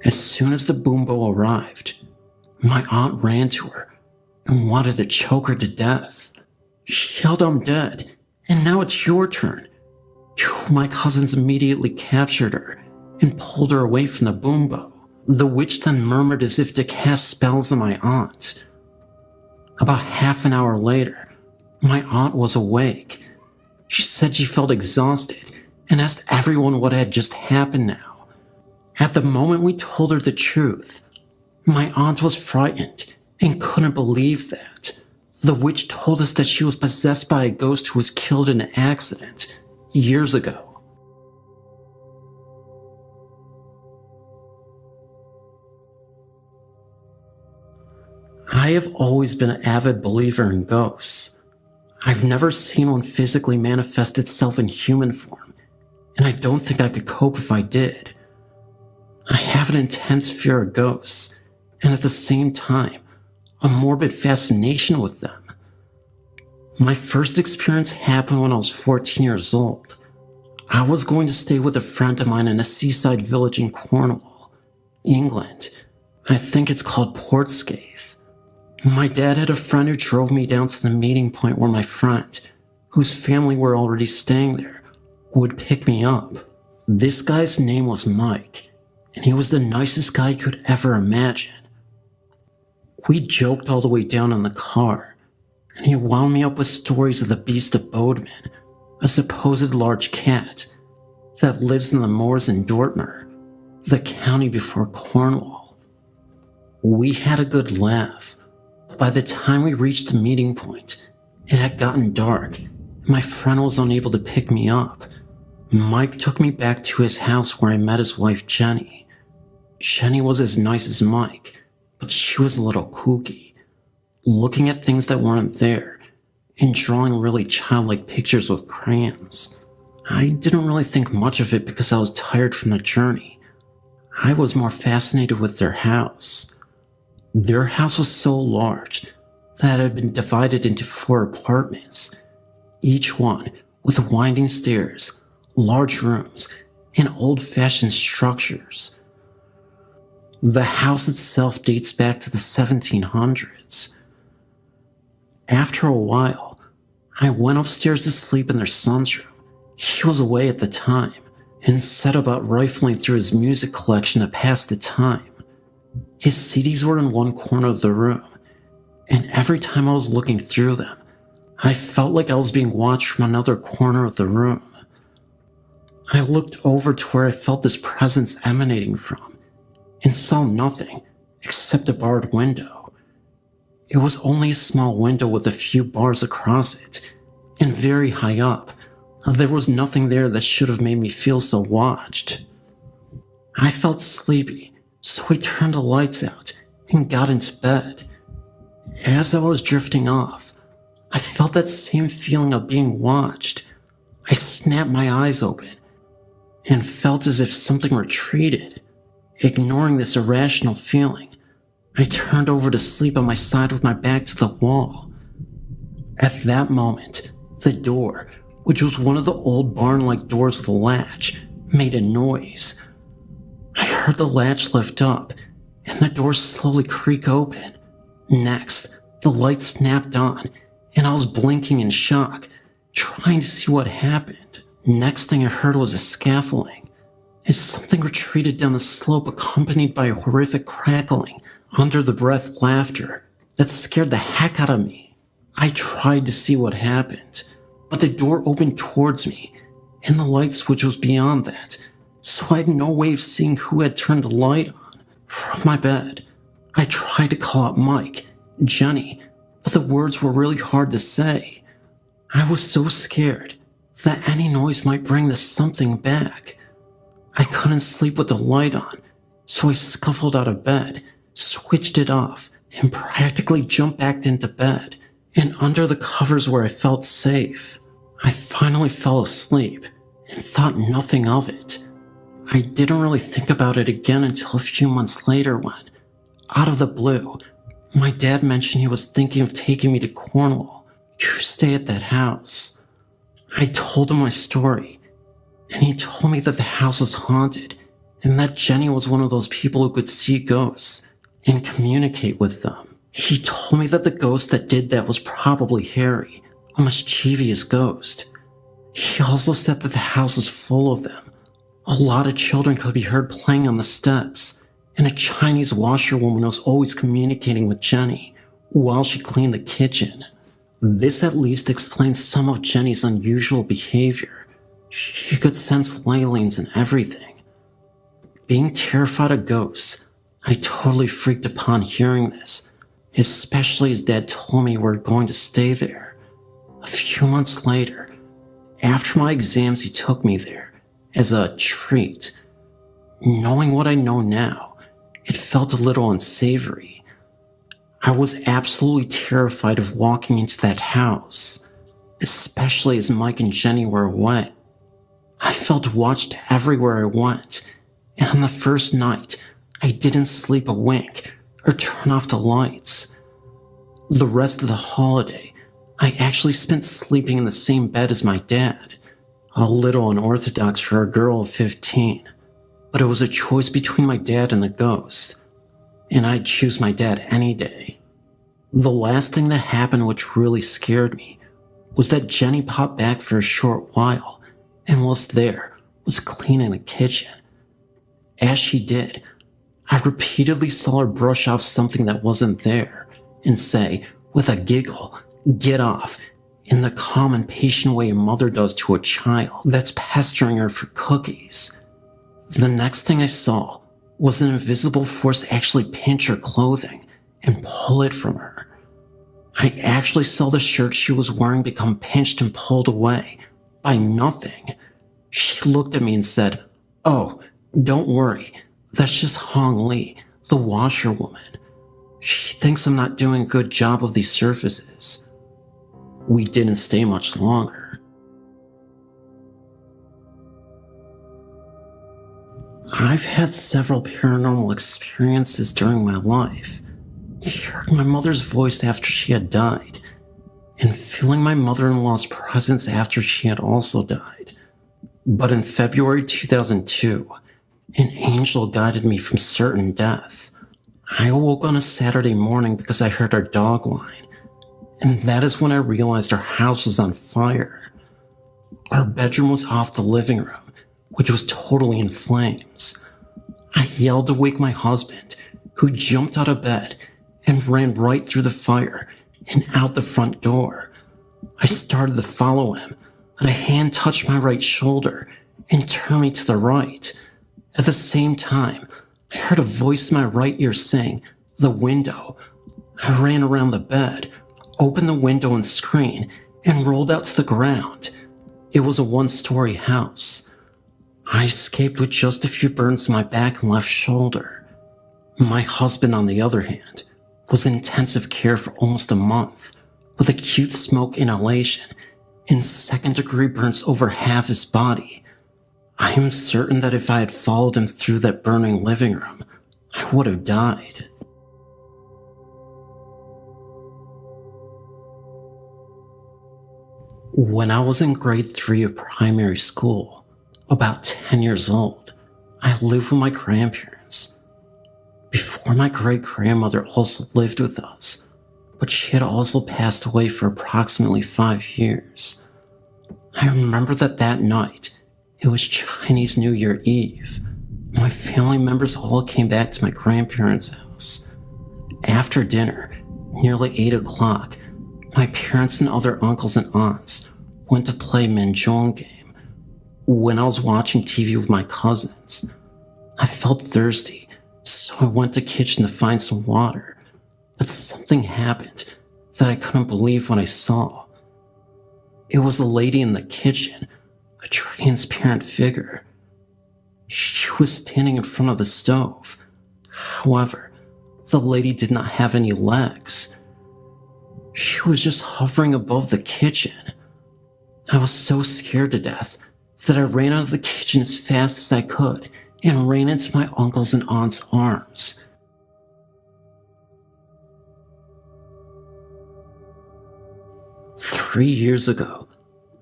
As soon as the Boombo arrived, my aunt ran to her and wanted to choke her to death. She yelled, "I'm dead, and now it's your turn." Two of my cousins immediately captured her and pulled her away from the Boombo. The witch then murmured as if to cast spells on my aunt. About half an hour later, my aunt was awake. She said she felt exhausted and asked everyone what had just happened now. At the moment we told her the truth, my aunt was frightened and couldn't believe that. The witch told us that she was possessed by a ghost who was killed in an accident years ago. I have always been an avid believer in ghosts. I've never seen one physically manifest itself in human form, and I don't think I could cope if I did. I have an intense fear of ghosts, and at the same time, a morbid fascination with them. My first experience happened when I was 14 years old. I was going to stay with a friend of mine in a seaside village in Cornwall, England. I think it's called Portscape. My dad had a friend who drove me down to the meeting point where my friend, whose family were already staying there, would pick me up. This guy's name was Mike, and he was the nicest guy you could ever imagine. We joked all the way down in the car, and he wound me up with stories of the Beast of Bodmin, a supposed large cat that lives in the moors in Dortmund, the county before Cornwall. We had a good laugh, but by the time we reached the meeting point, it had gotten dark, and my friend was unable to pick me up. Mike took me back to his house where I met his wife, Jenny. Jenny was as nice as Mike, but she was a little kooky, looking at things that weren't there and drawing really childlike pictures with crayons. I didn't really think much of it because I was tired from the journey. I was more fascinated with their house. Their house was so large that it had been divided into 4 apartments, each one with winding stairs, large rooms, and old-fashioned structures. The house itself dates back to the 1700s. After a while, I went upstairs to sleep in their son's room. He was away at the time and set about rifling through his music collection to pass the time. His CDs were in one corner of the room, and every time I was looking through them, I felt like I was being watched from another corner of the room. I looked over to where I felt this presence emanating from and saw nothing except a barred window. It was only a small window with a few bars across it, and very high up. There was nothing there that should have made me feel so watched. I felt sleepy, so I turned the lights out and got into bed. As I was drifting off, I felt that same feeling of being watched. I snapped my eyes open and felt as if something retreated. Ignoring this irrational feeling, I turned over to sleep on my side with my back to the wall. At that moment, the door, which was one of the old barn-like doors with a latch, made a noise. I heard the latch lift up, and the door slowly creak open. Next, the light snapped on, and I was blinking in shock, trying to see what happened. Next thing I heard was a scaffolding, as something retreated down the slope accompanied by a horrific crackling, under-the-breath laughter that scared the heck out of me. I tried to see what happened, but the door opened towards me, and the light switch was beyond that, so I had no way of seeing who had turned the light on. From my bed, I tried to call out Mike, Jenny, but the words were really hard to say. I was so scared that any noise might bring the something back. I couldn't sleep with the light on, so I scuffled out of bed, switched it off, and practically jumped back into bed, and under the covers where I felt safe. I finally fell asleep and thought nothing of it. I didn't really think about it again until a few months later when, out of the blue, my dad mentioned he was thinking of taking me to Cornwall to stay at that house. I told him my story, and he told me that the house was haunted and that Jenny was one of those people who could see ghosts and communicate with them. He told me that the ghost that did that was probably Harry, a mischievous ghost. He also said that the house was full of them. A lot of children could be heard playing on the steps, and a Chinese washerwoman was always communicating with Jenny while she cleaned the kitchen. This at least explains some of Jenny's unusual behavior. She could sense ley lines and everything. Being terrified of ghosts, I totally freaked upon hearing this, especially as Dad told me we were going to stay there. A few months later, after my exams, he took me there as a treat. Knowing what I know now, it felt a little unsavory. I was absolutely terrified of walking into that house, especially as Mike and Jenny were away. I felt watched everywhere I went, and on the first night, I didn't sleep a wink or turn off the lights. The rest of the holiday, I actually spent sleeping in the same bed as my dad. A little unorthodox for a girl of 15, but it was a choice between my dad and the ghost, and I'd choose my dad any day. The last thing that happened which really scared me was that Jenny popped back for a short while and whilst there was cleaning the kitchen. As she did, I repeatedly saw her brush off something that wasn't there and say, with a giggle, "Get off," in the calm and patient way a mother does to a child that's pestering her for cookies. The next thing I saw was an invisible force actually pinch her clothing and pull it from her. I actually saw the shirt she was wearing become pinched and pulled away by nothing. She looked at me and said, "Oh, don't worry, that's just Hong Lee, the washerwoman. She thinks I'm not doing a good job of these surfaces." We didn't stay much longer. I've had several paranormal experiences during my life. Hearing my mother's voice after she had died, and feeling my mother-in-law's presence after she had also died. But in February 2002, an angel guided me from certain death. I awoke on a Saturday morning because I heard our dog whine, and that is when I realized our house was on fire. Our bedroom was off the living room, which was totally in flames. I yelled to wake my husband, who jumped out of bed and ran right through the fire and out the front door. I started to follow him, but a hand touched my right shoulder and turned me to the right. At the same time, I heard a voice in my right ear saying, "The window." I ran around the bed, opened the window and screen, and rolled out to the ground. It was a one-story house. I escaped with just a few burns on my back and left shoulder. My husband, on the other hand, was in intensive care for almost a month, with acute smoke inhalation and second-degree burns over half his body. I am certain that if I had followed him through that burning living room, I would have died. When I was in grade 3 of primary school, about 10 years old, I lived with my grandparents. Before, my great-grandmother also lived with us, but she had also passed away for approximately 5 years. I remember that night, it was Chinese New Year Eve. My family members all came back to my grandparents' house. After dinner, nearly 8 o'clock, my parents and other uncles and aunts went to play Mahjong game. When I was watching TV with my cousins, I felt thirsty, so I went to the kitchen to find some water. But something happened that I couldn't believe what I saw. It was a lady in the kitchen, a transparent figure. She was standing in front of the stove. However, the lady did not have any legs. She was just hovering above the kitchen. I was so scared to death that I ran out of the kitchen as fast as I could and ran into my uncle's and aunt's arms. "3 years ago,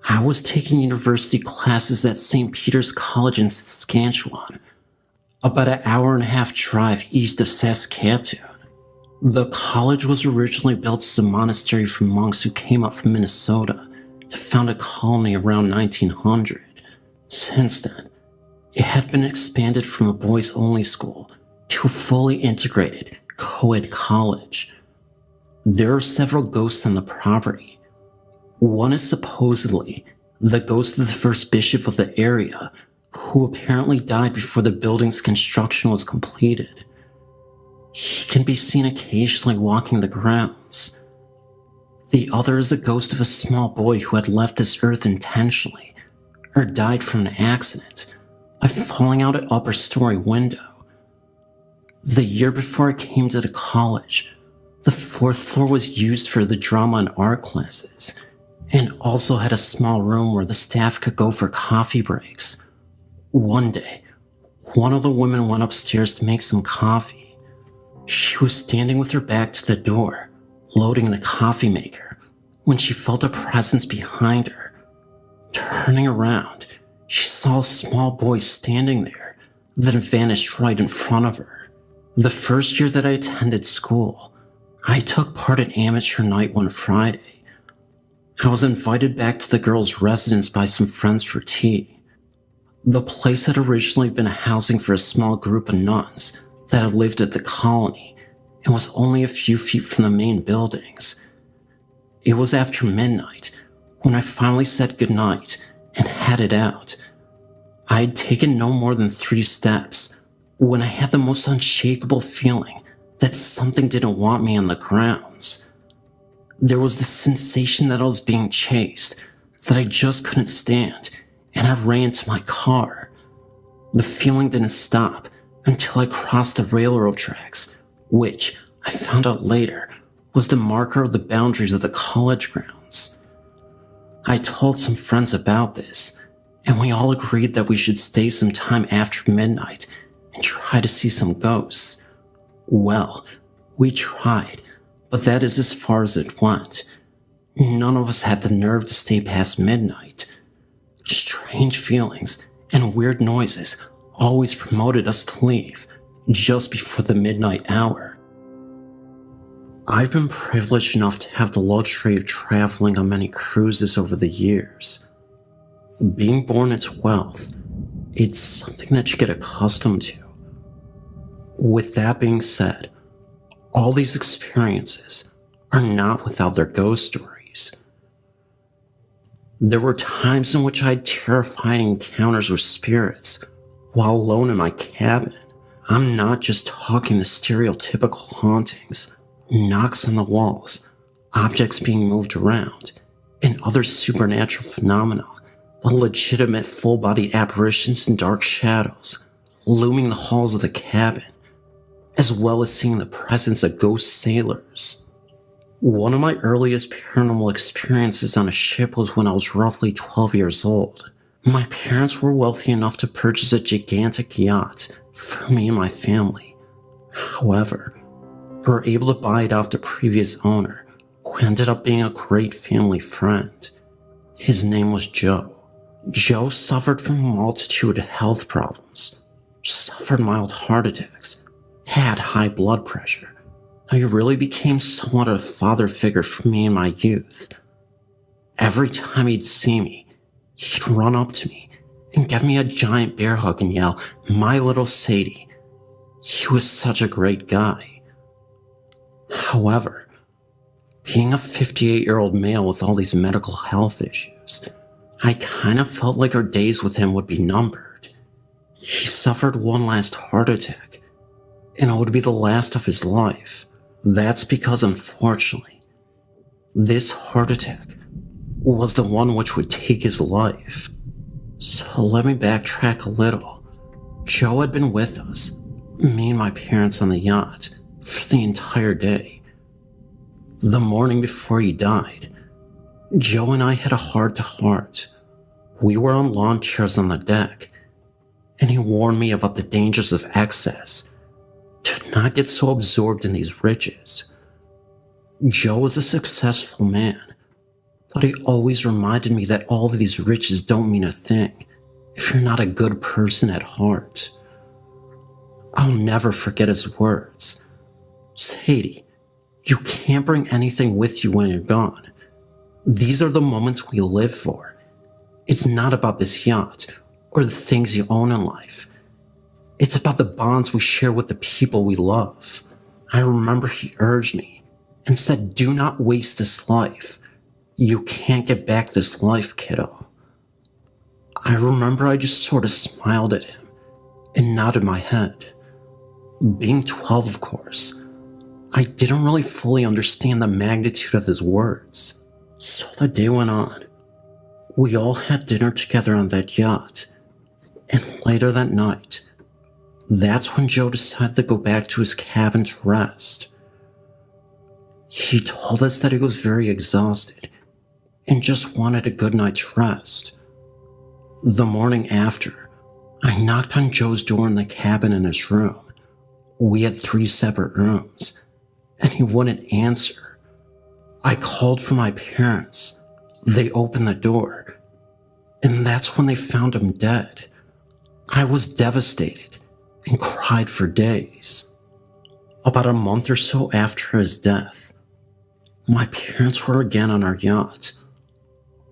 I was taking university classes at St. Peter's College in Saskatchewan, about an hour-and-a-half drive east of Saskatoon. The college was originally built as a monastery for monks who came up from Minnesota to found a colony around 1900. Since then, it had been expanded from a boys-only school to a fully integrated co-ed college. There are several ghosts on the property. One is supposedly the ghost of the first bishop of the area, who apparently died before the building's construction was completed. He can be seen occasionally walking the grounds. The other is a ghost of a small boy who had left this earth intentionally, or died from an accident by falling out an upper story window. The year before I came to the college, the 4th floor was used for the drama and art classes, and also had a small room where the staff could go for coffee breaks. One day, one of the women went upstairs to make some coffee. She was standing with her back to the door, loading the coffee maker, when she felt a presence behind her. Turning around, she saw a small boy standing there, then vanished right in front of her. The first year that I attended school, I took part in amateur night one Friday. I was invited back to the girls' residence by some friends for tea. The place had originally been a housing for a small group of nuns that had lived at the colony and was only a few feet from the main buildings. It was after midnight When I finally said goodnight and headed out, I had taken no more than 3 steps when I had the most unshakable feeling that something didn't want me on the grounds. There was the sensation that I was being chased that I just couldn't stand, and I ran to my car. The feeling didn't stop until I crossed the railroad tracks, which I found out later was the marker of the boundaries of the college grounds. I told some friends about this, and we all agreed that we should stay some time after midnight and try to see some ghosts. Well, we tried, but that is as far as it went. None of us had the nerve to stay past midnight. Strange feelings and weird noises always promoted us to leave just before the midnight hour. I've been privileged enough to have the luxury of traveling on many cruises over the years. Being born into wealth, it's something that you get accustomed to. With that being said, all these experiences are not without their ghost stories. There were times in which I had terrifying encounters with spirits while alone in my cabin. I'm not just talking the stereotypical hauntings, knocks on the walls, objects being moved around, and other supernatural phenomena, but legitimate full-bodied apparitions and dark shadows looming the halls of the cabin, as well as seeing the presence of ghost sailors. One of my earliest paranormal experiences on a ship was when I was roughly 12 years old. My parents were wealthy enough to purchase a gigantic yacht for me and my family. However, we were able to buy it off the previous owner, who ended up being a great family friend. His name was Joe. Joe suffered from a multitude of health problems, suffered mild heart attacks, had high blood pressure. He really became somewhat of a father figure for me in my youth. Every time he'd see me, he'd run up to me and give me a giant bear hug and yell, "My little Sadie." He was such a great guy. However, being a 58-year-old male with all these medical health issues, I kind of felt like our days with him would be numbered. He suffered one last heart attack, and it would be the last of his life. That's because, unfortunately, this heart attack was the one which would take his life. So let me backtrack a little. Joe had been with us, me and my parents on the yacht, for the entire day. The morning before he died, Joe and I had a heart-to-heart. We were on lawn chairs on the deck, and he warned me about the dangers of excess, to not get so absorbed in these riches. Joe was a successful man, but he always reminded me that all of these riches don't mean a thing if you're not a good person at heart. I'll never forget his words. "Sadie, you can't bring anything with you when you're gone. These are the moments we live for. It's not about this yacht or the things you own in life. It's about the bonds we share with the people we love." I remember he urged me and said, "Do not waste this life. You can't get back this life, kiddo." I remember I just sort of smiled at him and nodded my head. Being 12, of course, I didn't really fully understand the magnitude of his words. So the day went on. We all had dinner together on that yacht, and later that night, that's when Joe decided to go back to his cabin to rest. He told us that he was very exhausted and just wanted a good night's rest. The morning after, I knocked on Joe's door in the cabin in his room. We had 3 separate rooms, and he wouldn't answer. I called for my parents. They opened the door, and that's when they found him dead. I was devastated and cried for days. About a month or so after his death, my parents were again on our yacht.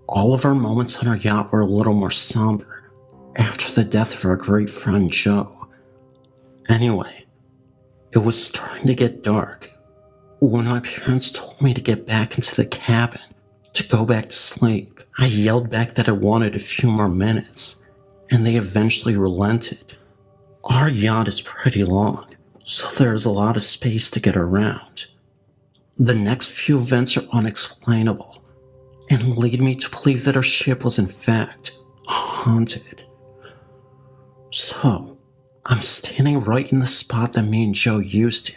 All of our moments on our yacht were a little more somber after the death of our great friend Joe. Anyway, it was starting to get dark when my parents told me to get back into the cabin to go back to sleep. I yelled back that I wanted a few more minutes, and they eventually relented. Our yacht is pretty long, so there is a lot of space to get around. The next few events are unexplainable and lead me to believe that our ship was in fact haunted. So, I'm standing right in the spot that me and Joe used to,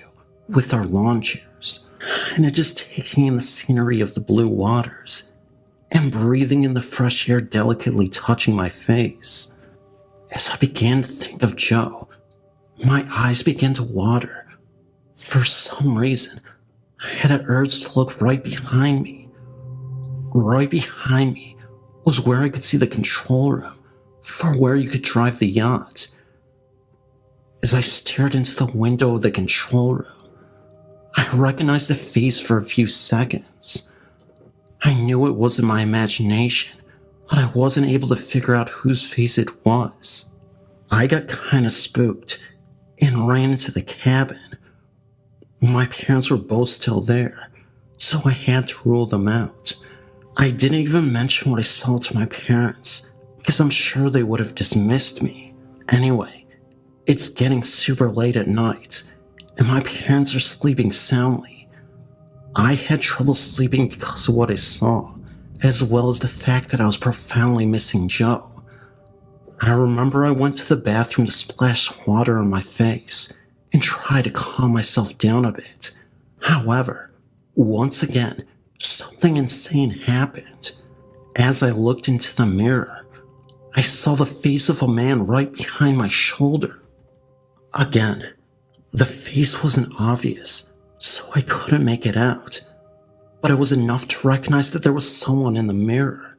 with our lawn chairs, and I'm just taking in the scenery of the blue waters and breathing in the fresh air delicately touching my face. As I began to think of Joe, my eyes began to water. For some reason, I had an urge to look right behind me. Right behind me was where I could see the control room for where you could drive the yacht. As I stared into the window of the control room, I recognized the face for a few seconds. I knew it wasn't my imagination, but I wasn't able to figure out whose face it was. I got kinda spooked and ran into the cabin. My parents were both still there, so I had to rule them out. I didn't even mention what I saw to my parents, because I'm sure they would have dismissed me. Anyway, it's getting super late at night, and my parents are sleeping soundly. I had trouble sleeping because of what I saw, as well as the fact that I was profoundly missing Joe. I remember I went to the bathroom to splash water on my face and try to calm myself down a bit. However, once again, something insane happened. As I looked into the mirror, I saw the face of a man right behind my shoulder. Again, the face wasn't obvious, so I couldn't make it out, but it was enough to recognize that there was someone in the mirror.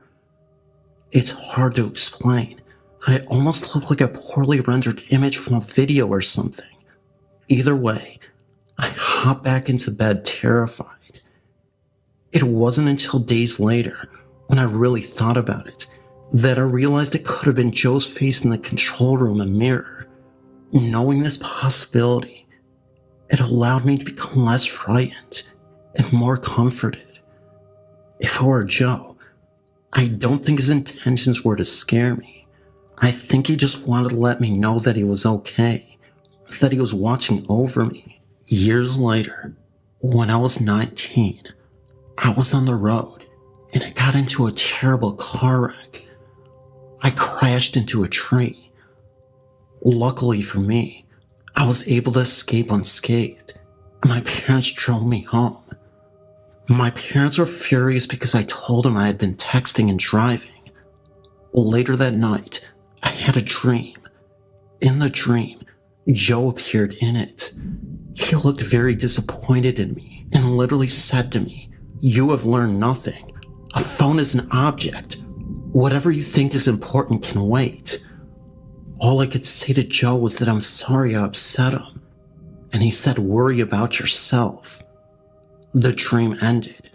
It's hard to explain, but it almost looked like a poorly rendered image from a video or something. Either way, I hopped back into bed terrified. It wasn't until days later, when I really thought about it, that I realized it could have been Joe's face in the control room and mirror. Knowing this possibility, it allowed me to become less frightened and more comforted. If it were Joe, I don't think his intentions were to scare me. I think he just wanted to let me know that he was okay, that he was watching over me. Years later, when I was 19, I was on the road and I got into a terrible car wreck. I crashed into a tree. Luckily for me, I was able to escape unscathed, and my parents drove me home. My parents were furious because I told them I had been texting and driving. Later that night, I had a dream. In the dream, Joe appeared in it. He looked very disappointed in me and literally said to me, "You have learned nothing. A phone is an object. Whatever you think is important can wait." All I could say to Joe was that I'm sorry I upset him, and he said, "Worry about yourself." The dream ended.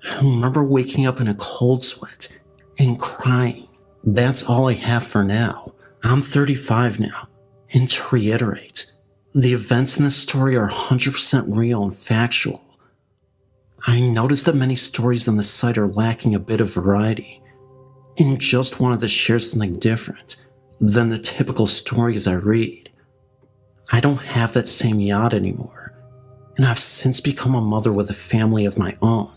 I remember waking up in a cold sweat and crying. That's all I have for now. I'm 35 now, and to reiterate, the events in this story are 100% real and factual. I noticed that many stories on the site are lacking a bit of variety, and just wanted to share something different than the typical stories I read. I don't have that same yacht anymore, and I've since become a mother with a family of my own.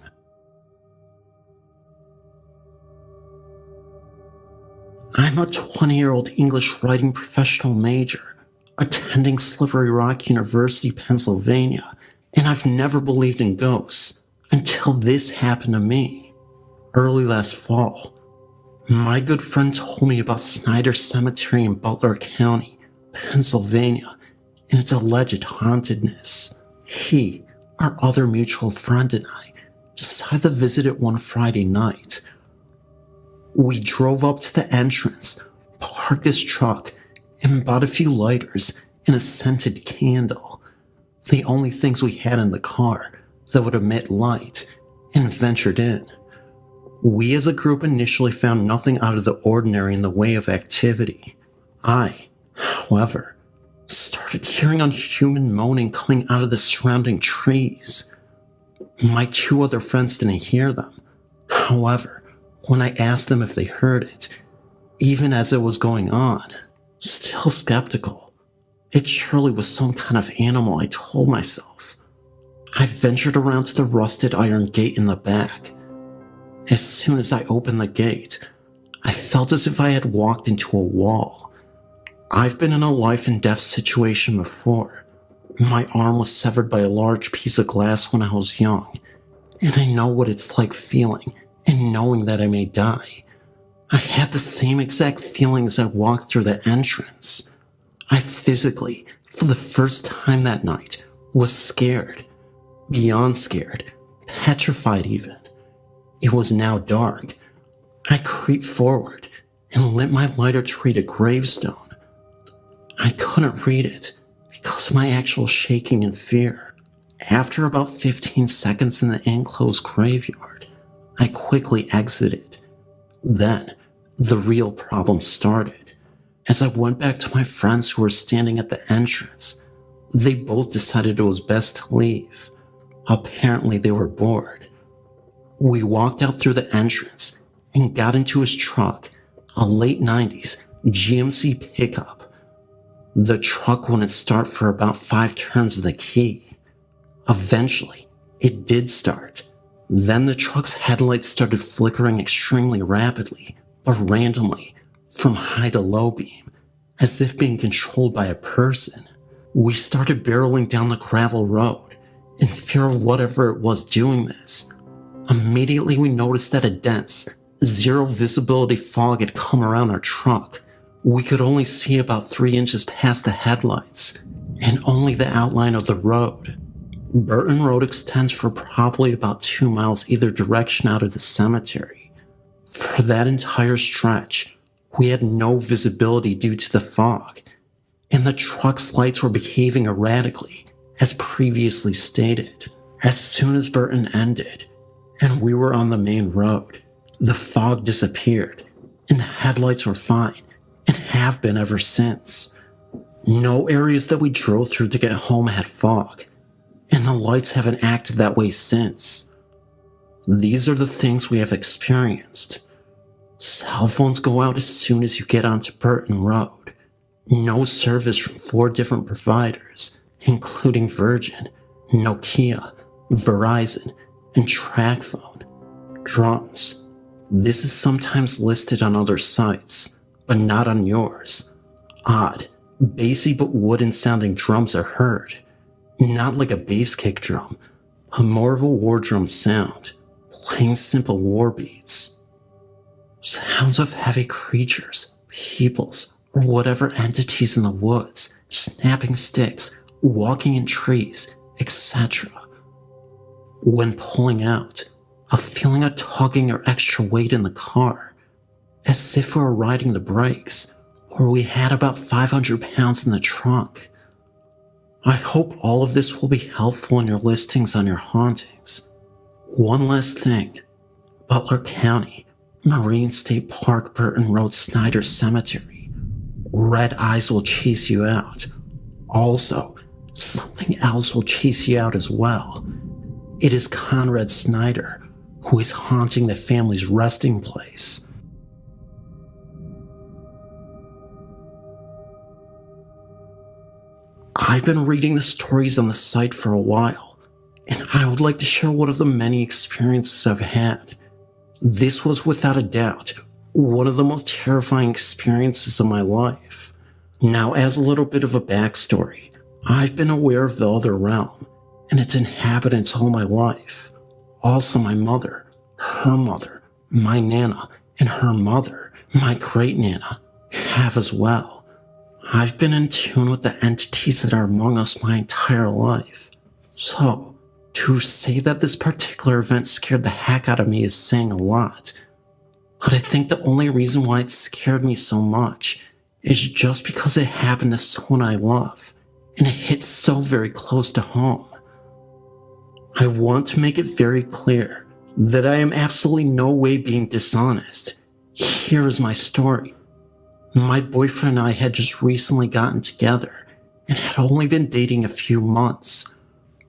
I'm a 20-year-old English writing professional major, attending Slippery Rock University, Pennsylvania, and I've never believed in ghosts until this happened to me. Early last fall, my good friend told me about Snyder Cemetery in Butler County, Pennsylvania, and its alleged hauntedness. He, our other mutual friend, and I decided to visit it one Friday night. We drove up to the entrance, parked his truck, and bought a few lighters and a scented candle. The only things we had in the car that would emit light, and ventured in. We as a group initially found nothing out of the ordinary in the way of activity. I, however, started hearing unhuman moaning coming out of the surrounding trees. My two other friends didn't hear them. However, when I asked them if they heard it, even as it was going on, still skeptical, it surely was some kind of animal, I told myself. I ventured around to the rusted iron gate in the back. As soon as I opened the gate, I felt as if I had walked into a wall. I've been in a life and death situation before. My arm was severed by a large piece of glass when I was young, and I know what it's like feeling and knowing that I may die. I had the same exact feeling as I walked through the entrance. I physically, for the first time that night, was scared. Beyond scared, petrified even. It was now dark. I creeped forward and lit my lighter to read a gravestone. I couldn't read it because of my actual shaking and fear. After about 15 seconds in the enclosed graveyard, I quickly exited. Then, the real problem started. As I went back to my friends who were standing at the entrance, they both decided it was best to leave. Apparently they were bored. We walked out through the entrance and got into his truck, a late 90s GMC pickup. The truck wouldn't start for about 5 turns of the key. Eventually, it did start. Then the truck's headlights started flickering extremely rapidly, but randomly, from high to low beam, as if being controlled by a person. We started barreling down the gravel road, in fear of whatever it was doing this. Immediately we noticed that a dense, zero visibility fog had come around our truck. We could only see about 3 inches past the headlights, and only the outline of the road. Burton Road extends for probably about 2 miles either direction out of the cemetery. For that entire stretch, we had no visibility due to the fog, and the truck's lights were behaving erratically, as previously stated. As soon as Burton ended, and we were on the main road, the fog disappeared, and the headlights were fine, and have been ever since. No areas that we drove through to get home had fog, and the lights haven't acted that way since. These are the things we have experienced. Cell phones go out as soon as you get onto Burton Road. No service from 4 different providers, including Virgin, Nokia, Verizon, and TracFone. Drums. This is sometimes listed on other sites, but not on yours. Odd, bassy but wooden sounding drums are heard. Not like a bass kick drum, but more of a war drum sound, playing simple war beats. Sounds of heavy creatures, peoples, or whatever entities in the woods, snapping sticks, walking in trees, etc. When pulling out, a feeling of tugging or extra weight in the car, as if we were riding the brakes, or we had about 500 pounds in the trunk. I hope all of this will be helpful in your listings on your hauntings. One last thing. Butler County, Marine State Park, Burton Road, Snyder Cemetery. Red eyes will chase you out. Also, something else will chase you out as well. It is Conrad Snyder, who is haunting the family's resting place. I've been reading the stories on the site for a while, and I would like to share one of the many experiences I've had. This was without a doubt one of the most terrifying experiences of my life. Now, as a little bit of a backstory, I've been aware of the other realm and its inhabitants all my life. Also my mother, her mother, my Nana, and her mother, my great-Nana, have as well. I've been in tune with the entities that are among us my entire life. So, to say that this particular event scared the heck out of me is saying a lot. But I think the only reason why it scared me so much is just because it happened to someone I love, and it hits so very close to home. I want to make it very clear that I am absolutely no way being dishonest. Here is my story. My boyfriend and I had just recently gotten together and had only been dating a few months.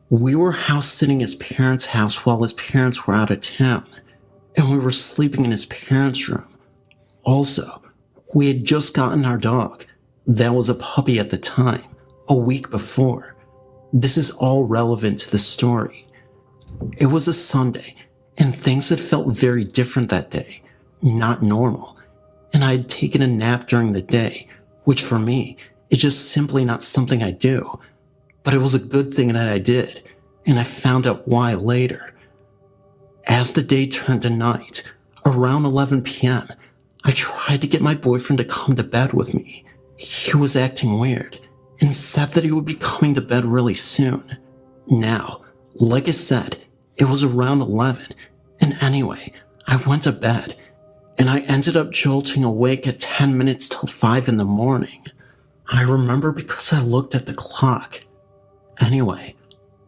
We were house sitting at his parents' house while his parents were out of town. and we were sleeping in his parents' room. Also, we had just gotten our dog. That was a puppy at the time, a week before. This is all relevant to the story. It was a Sunday, and things had felt very different that day, not normal. And I had taken a nap during the day, which for me is just simply not something I do. But it was a good thing that I did, and I found out why later. As the day turned to night, around 11 p.m., I tried to get my boyfriend to come to bed with me. He was acting weird, and said that he would be coming to bed really soon. Now, like I said, it was around 11, and anyway, I went to bed, and I ended up jolting awake at 10 minutes till 5 in the morning. I remember because I looked at the clock. Anyway,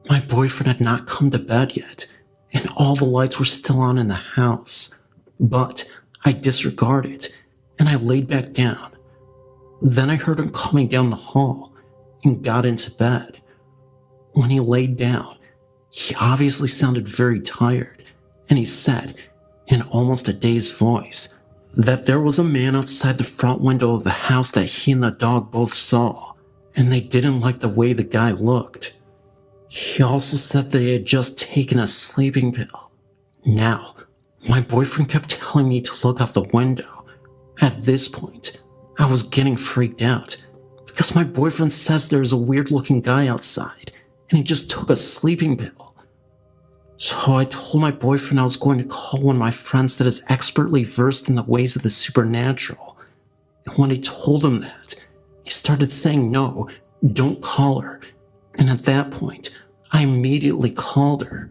my boyfriend had not come to bed yet, and all the lights were still on in the house. But I disregarded, and I laid back down. Then I heard him coming down the hall, and got into bed. When he laid down, he obviously sounded very tired, and he said, in almost a dazed voice, that there was a man outside the front window of the house that he and the dog both saw, and they didn't like the way the guy looked. He also said that he had just taken a sleeping pill. Now, my boyfriend kept telling me to look out the window. At this point, I was getting freaked out, because my boyfriend says there's a weird-looking guy outside, and he just took a sleeping pill. So I told my boyfriend I was going to call one of my friends that is expertly versed in the ways of the supernatural. And when I told him that, he started saying, "No, don't call her." And at that point, I immediately called her.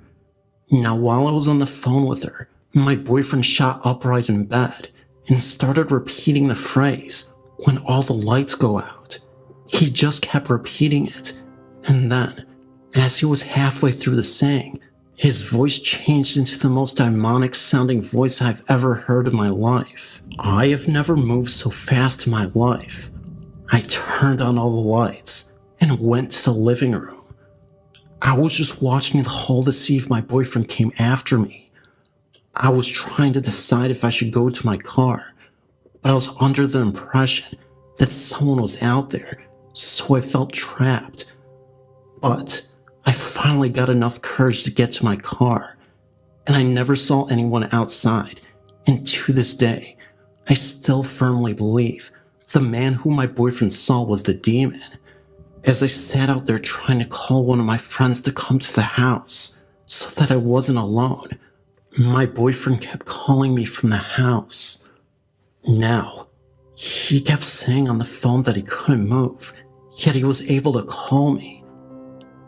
Now, while I was on the phone with her, my boyfriend shot upright in bed and started repeating the phrase, "When all the lights go out." He just kept repeating it. And then, as he was halfway through the saying, his voice changed into the most demonic sounding voice I've ever heard in my life. I have never moved so fast in my life. I turned on all the lights and went to the living room. I was just watching the hall to see if my boyfriend came after me. I was trying to decide if I should go to my car, but I was under the impression that someone was out there, so I felt trapped. But I finally got enough courage to get to my car, and I never saw anyone outside, and to this day, I still firmly believe the man who my boyfriend saw was the demon. As I sat out there trying to call one of my friends to come to the house so that I wasn't alone, my boyfriend kept calling me from the house. Now, he kept saying on the phone that he couldn't move, yet he was able to call me.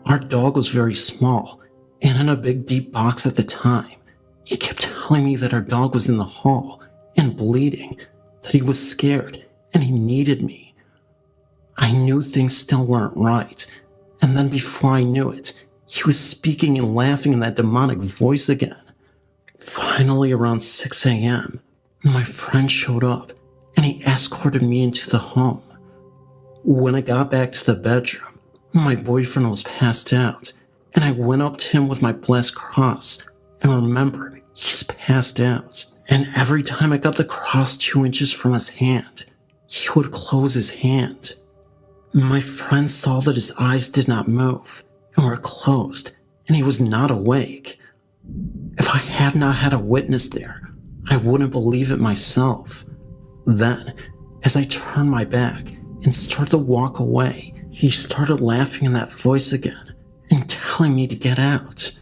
Our dog was very small and in a big deep box at the time. He kept telling me that our dog was in the hall and bleeding, that he was scared and he needed me. I knew things still weren't right, and then before I knew it, he was speaking and laughing in that demonic voice again. Finally, around 6 a.m., my friend showed up and he escorted me into the home. When I got back to the bedroom, my boyfriend was passed out, and I went up to him with my blessed cross, and remember, he's passed out. And every time I got the cross 2 inches from his hand, he would close his hand. My friend saw that his eyes did not move and were closed, and he was not awake. If I had not had a witness there, I wouldn't believe it myself. Then, as I turned my back and started to walk away, he started laughing in that voice again and telling me to get out.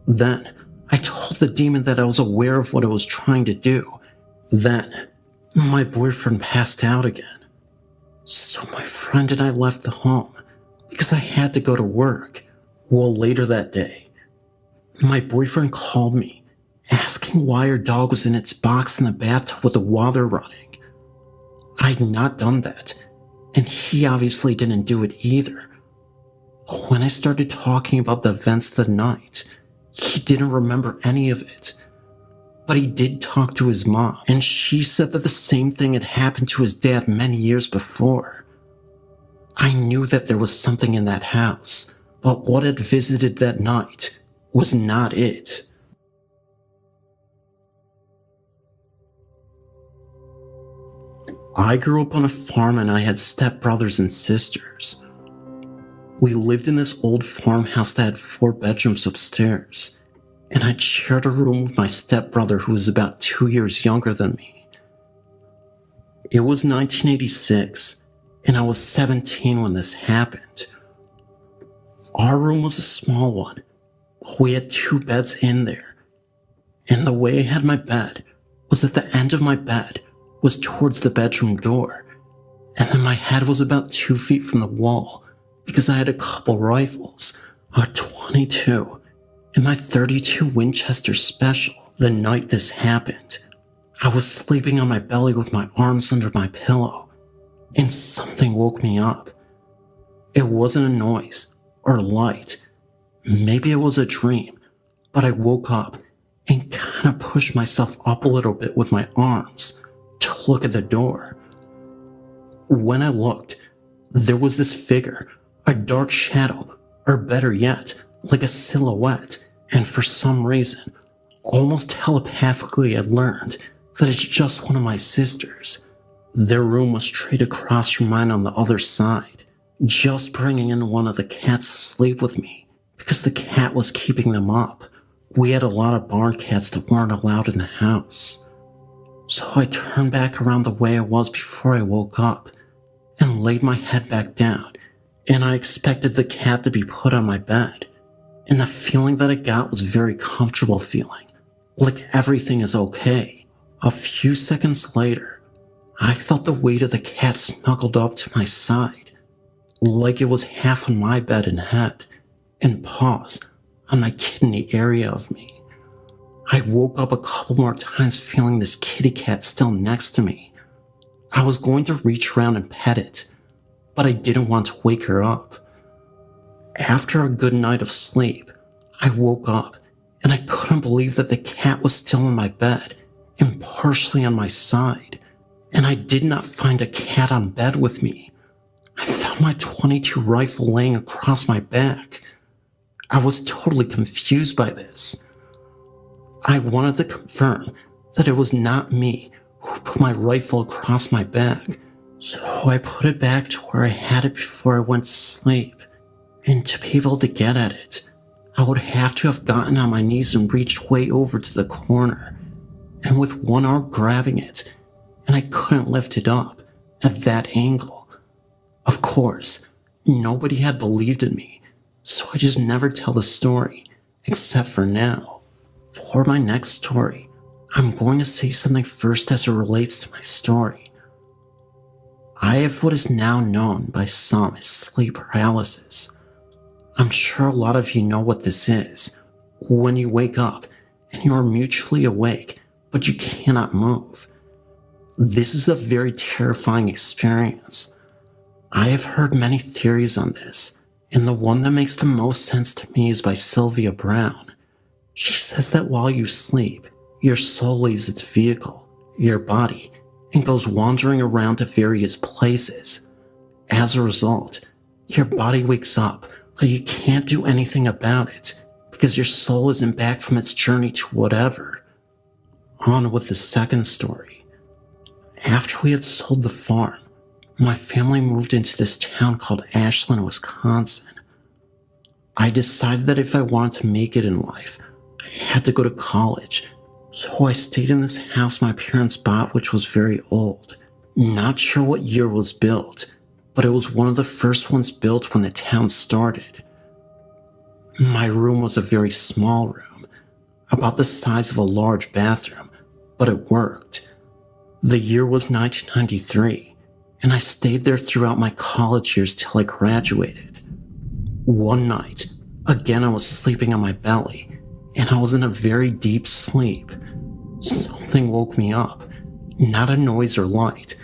Then, I told the demon that I was aware of what it was trying to do. Then, my boyfriend passed out again. So my friend and I left the home because I had to go to work. Well, later that day, my boyfriend called me asking why our dog was in its box in the bathtub with the water running. I had not done that, and he obviously didn't do it either. When I started talking about the events of the night, he didn't remember any of it. But he did talk to his mom, and she said that the same thing had happened to his dad many years before. I knew that there was something in that house, but what had visited that night was not it. I grew up on a farm and I had stepbrothers and sisters. We lived in this old farmhouse that had 4 bedrooms upstairs, and I'd shared a room with my stepbrother who was about 2 years younger than me. It was 1986, and I was 17 when this happened. Our room was a small one. We had 2 beds in there, and the way I had my bed was that the end of my bed was towards the bedroom door, and then my head was about 2 feet from the wall because I had a couple rifles, a .22 and my .32 Winchester Special. The night this happened, I was sleeping on my belly with my arms under my pillow, and something woke me up. It wasn't a noise or light. Maybe it was a dream, but I woke up and kind of pushed myself up a little bit with my arms to look at the door. When I looked, there was this figure, a dark shadow, or better yet, like a silhouette, and for some reason, almost telepathically I learned that it's just one of my sisters. Their room was straight across from mine on the other side, just bringing in one of the cats to sleep with me because the cat was keeping them up. We had a lot of barn cats that weren't allowed in the house. So I turned back around the way I was before I woke up and laid my head back down, and I expected the cat to be put on my bed. And the feeling that I got was a very comfortable feeling, like everything is okay. A few seconds later, I felt the weight of the cat snuggled up to my side, like it was half on my bed and head, and paws on my kidney area of me. I woke up a couple more times feeling this kitty cat still next to me. I was going to reach around and pet it, but I didn't want to wake her up. After a good night of sleep, I woke up and I couldn't believe that the cat was still in my bed and partially on my side, and I did not find a cat on bed with me. I found my .22 rifle laying across my back. I was totally confused by this. I wanted to confirm that it was not me who put my rifle across my back, so I put it back to where I had it before I went to sleep. And to be able to get at it, I would have to have gotten on my knees and reached way over to the corner, and with one arm grabbing it, and I couldn't lift it up at that angle. Of course, nobody had believed in me, so I just never tell the story, except for now. For my next story, I'm going to say something first as it relates to my story. I have what is now known by some as sleep paralysis. I'm sure a lot of you know what this is. When you wake up and you are mutually awake, but you cannot move. This is a very terrifying experience. I have heard many theories on this, and the one that makes the most sense to me is by Sylvia Brown. She says that while you sleep, your soul leaves its vehicle, your body, and goes wandering around to various places. As a result, your body wakes up, but you can't do anything about it because your soul isn't back from its journey to whatever. On with the second story. After we had sold the farm, my family moved into this town called Ashland, Wisconsin. I decided that if I wanted to make it in life, I had to go to college, so I stayed in this house my parents bought, which was very old. Not sure what year it was built, but it was one of the first ones built when the town started. My room was a very small room, about the size of a large bathroom, but it worked. The year was 1993, and I stayed there throughout my college years till I graduated. One night, again I was sleeping on my belly, and I was in a very deep sleep. Something woke me up, not a noise or light.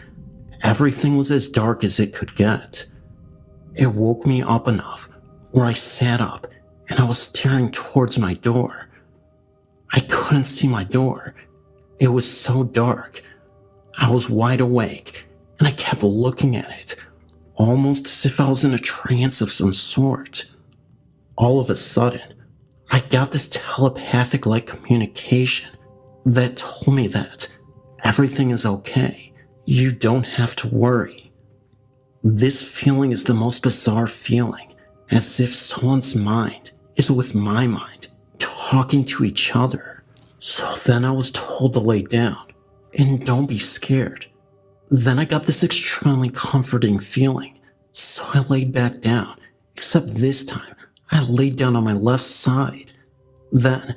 Everything was as dark as it could get. It woke me up enough where I sat up and I was staring towards my door. I couldn't see my door. It was so dark. I was wide awake and I kept looking at it, almost as if I was in a trance of some sort. All of a sudden, I got this telepathic-like communication that told me that everything is okay. You don't have to worry. This feeling is the most bizarre feeling, as if someone's mind is with my mind, talking to each other. So then I was told to lay down, and don't be scared. Then I got this extremely comforting feeling, so I laid back down, except this time I laid down on my left side. Then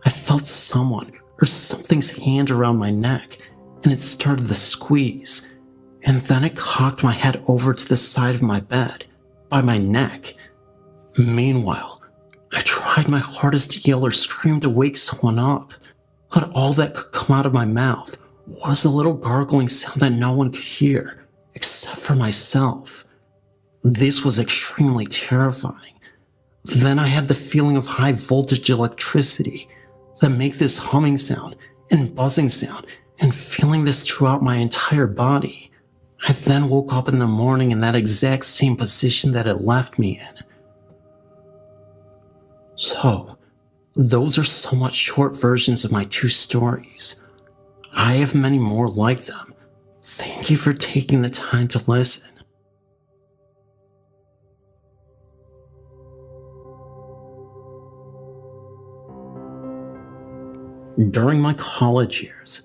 I felt someone or something's hand around my neck, and it started to squeeze, and then it cocked my head over to the side of my bed, by my neck. Meanwhile, I tried my hardest to yell or scream to wake someone up, but all that could come out of my mouth was a little gargling sound that no one could hear, except for myself. This was extremely terrifying. Then I had the feeling of high voltage electricity that make this humming sound and buzzing sound, and feeling this throughout my entire body. I then woke up in the morning in that exact same position that it left me in. So, those are somewhat short versions of my 2 stories. I have many more like them. Thank you for taking the time to listen. During my college years,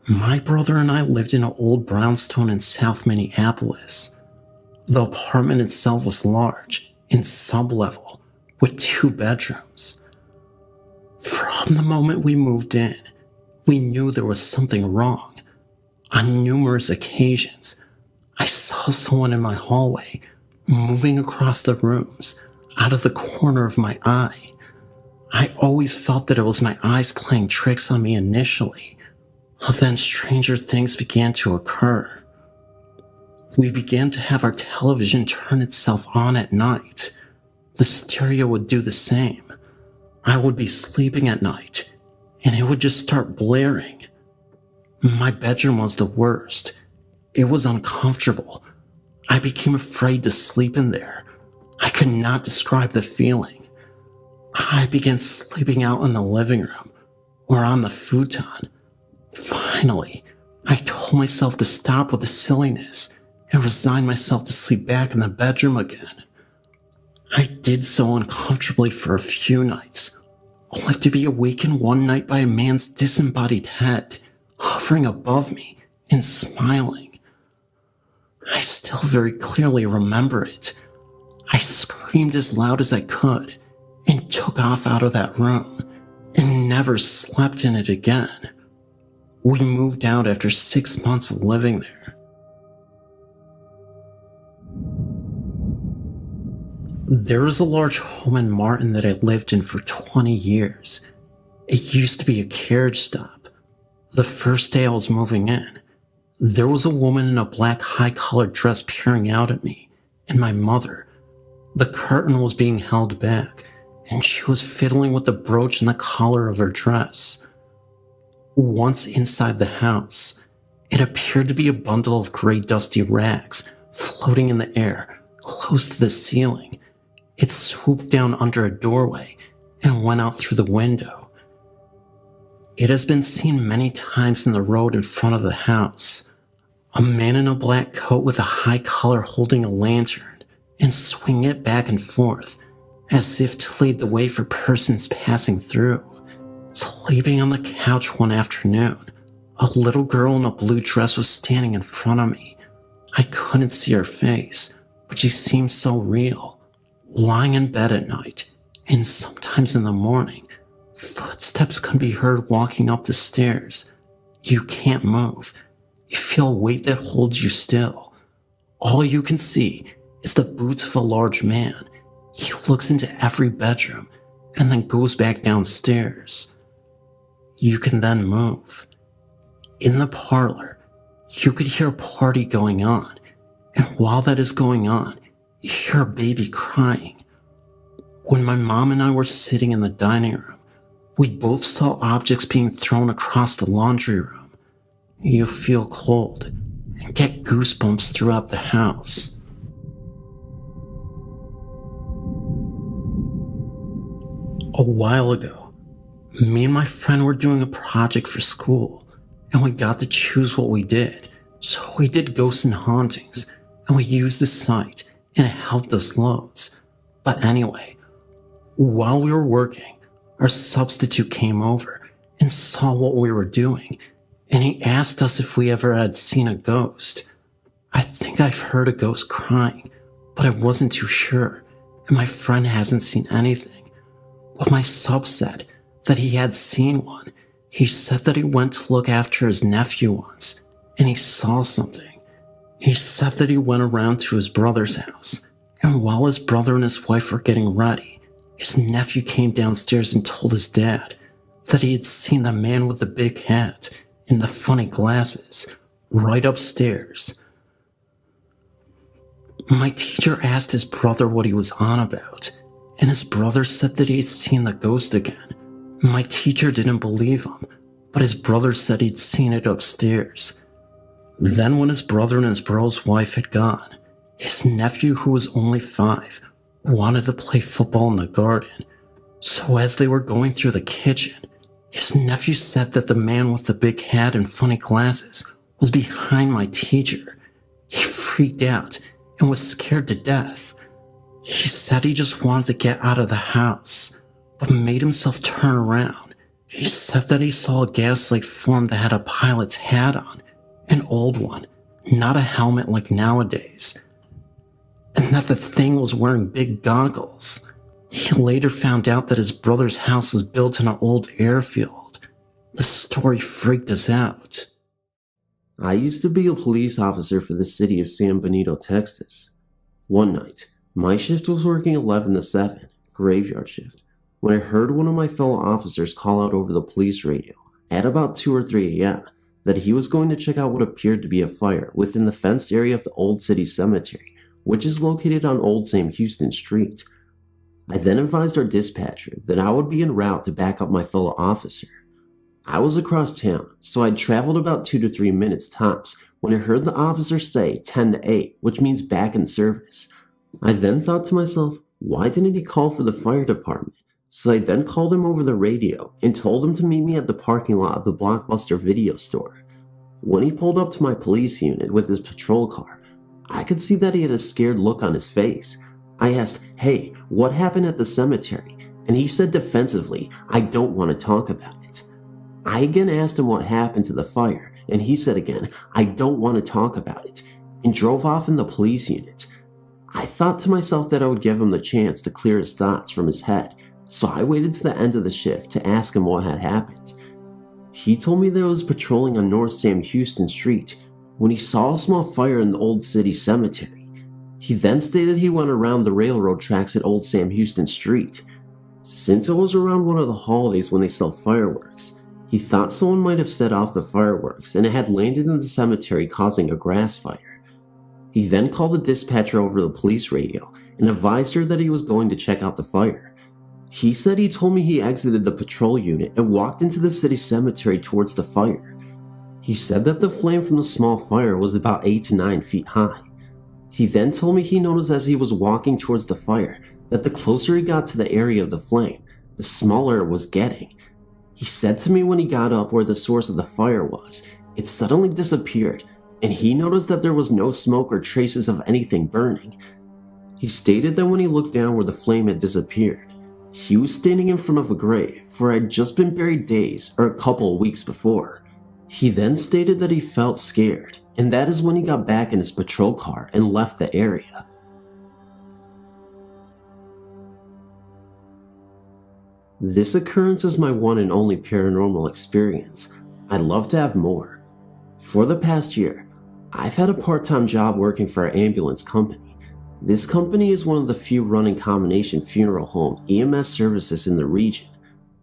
my brother and I lived in an old brownstone in South Minneapolis. The apartment itself was large and sub-level, with 2 bedrooms. From the moment we moved in, we knew there was something wrong. On numerous occasions, I saw someone in my hallway moving across the rooms out of the corner of my eye. I always felt that it was my eyes playing tricks on me initially, but then stranger things began to occur. We began to have our television turn itself on at night. The stereo would do the same. I would be sleeping at night, and it would just start blaring. My bedroom was the worst. It was uncomfortable. I became afraid to sleep in there. I could not describe the feeling. I began sleeping out in the living room or on the futon. Finally, I told myself to stop with the silliness and resign myself to sleep back in the bedroom again. I did so uncomfortably for a few nights, only to be awakened one night by a man's disembodied head hovering above me and smiling. I still very clearly remember it. I screamed as loud as I could and took off out of that room and never slept in it again. We moved out after 6 months of living there. There is a large home in Martin that I lived in for 20 years. It used to be a carriage stop. The first day I was moving in, there was a woman in a black high-collared dress peering out at me, and my mother. The curtain was being held back, and she was fiddling with the brooch and the collar of her dress. Once inside the house, it appeared to be a bundle of gray dusty rags floating in the air close to the ceiling. It swooped down under a doorway and went out through the window. It has been seen many times in the road in front of the house. A man in a black coat with a high collar holding a lantern and swinging it back and forth as if to lead the way for persons passing through. Sleeping on the couch one afternoon, a little girl in a blue dress was standing in front of me. I couldn't see her face, but she seemed so real. Lying in bed at night, and sometimes in the morning, footsteps can be heard walking up the stairs. You can't move. You feel a weight that holds you still. All you can see is the boots of a large man. He looks into every bedroom and then goes back downstairs. You can then move. In the parlor, you could hear a party going on, and while that is going on, you hear a baby crying. When my mom and I were sitting in the dining room, we both saw objects being thrown across the laundry room. You feel cold and get goosebumps throughout the house. A while ago, me and my friend were doing a project for school, and we got to choose what we did, So we did ghosts and hauntings, and we used the site, and it helped us loads. But anyway, while we were working, our substitute came over and saw what we were doing, and he asked us if we ever had seen a ghost. I think I've heard a ghost crying, but I wasn't too sure, and my friend hasn't seen anything. But my sub said that he had seen one. He said that he went to look after his nephew once, and he saw something. He said that he went around to his brother's house, and while his brother and his wife were getting ready, his nephew came downstairs and told his dad that he had seen the man with the big hat and the funny glasses right upstairs. My teacher asked his brother what he was on about, and his brother said that he had seen the ghost again. My teacher didn't believe him, but his brother said he'd seen it upstairs. Then when his brother and his bro's wife had gone, his nephew, who was only 5, wanted to play football in the garden. So as they were going through the kitchen, his nephew said that the man with the big hat and funny glasses was behind my teacher. He freaked out and was scared to death. He said he just wanted to get out of the house, but made himself turn around. He said that he saw a gaslight form that had a pilot's hat on, an old one, not a helmet like nowadays, and that the thing was wearing big goggles. He later found out that his brother's house was built in an old airfield. The story freaked us out. I used to be a police officer for the city of San Benito, Texas. One night, my shift was working 11 to 7, graveyard shift, when I heard one of my fellow officers call out over the police radio at about 2 or 3 a.m. that he was going to check out what appeared to be a fire within the fenced area of the Old City Cemetery, which is located on Old Sam Houston Street. I then advised our dispatcher that I would be en route to back up my fellow officer. I was across town, so I'd traveled about 2 to 3 minutes tops when I heard the officer say 10 to 8, which means back in service. I then thought to myself, why didn't he call for the fire department? So I then called him over the radio and told him to meet me at the parking lot of the Blockbuster video store. When he pulled up to my police unit with his patrol car, I could see that he had a scared look on his face. I asked, "Hey, what happened at the cemetery?" And he said defensively, "I don't want to talk about it." I again asked him what happened to the fire, and he said again, "I don't want to talk about it," and drove off in the police unit. I thought to myself that I would give him the chance to clear his thoughts from his head, so I waited to the end of the shift to ask him what had happened. He told me that he was patrolling on North Sam Houston Street when he saw a small fire in the Old City Cemetery. He then stated he went around the railroad tracks at Old Sam Houston Street. Since it was around one of the holidays when they sell fireworks, he thought someone might have set off the fireworks and it had landed in the cemetery, causing a grass fire. He then called the dispatcher over the police radio and advised her that he was going to check out the fire. He said he told me he exited the patrol unit and walked into the city cemetery towards the fire. He said that the flame from the small fire was about 8 to 9 feet high. He then told me he noticed as he was walking towards the fire that the closer he got to the area of the flame, the smaller it was getting. He said to me when he got up where the source of the fire was, it suddenly disappeared, and he noticed that there was no smoke or traces of anything burning. He stated that when he looked down where the flame had disappeared, he was standing in front of a grave where had just been buried days or a couple of weeks before. He then stated that he felt scared, and that is when he got back in his patrol car and left the area. This occurrence is my one and only paranormal experience. I'd love to have more. For the past year, I've had a part-time job working for an ambulance company. This company is one of the few running combination funeral home EMS services in the region.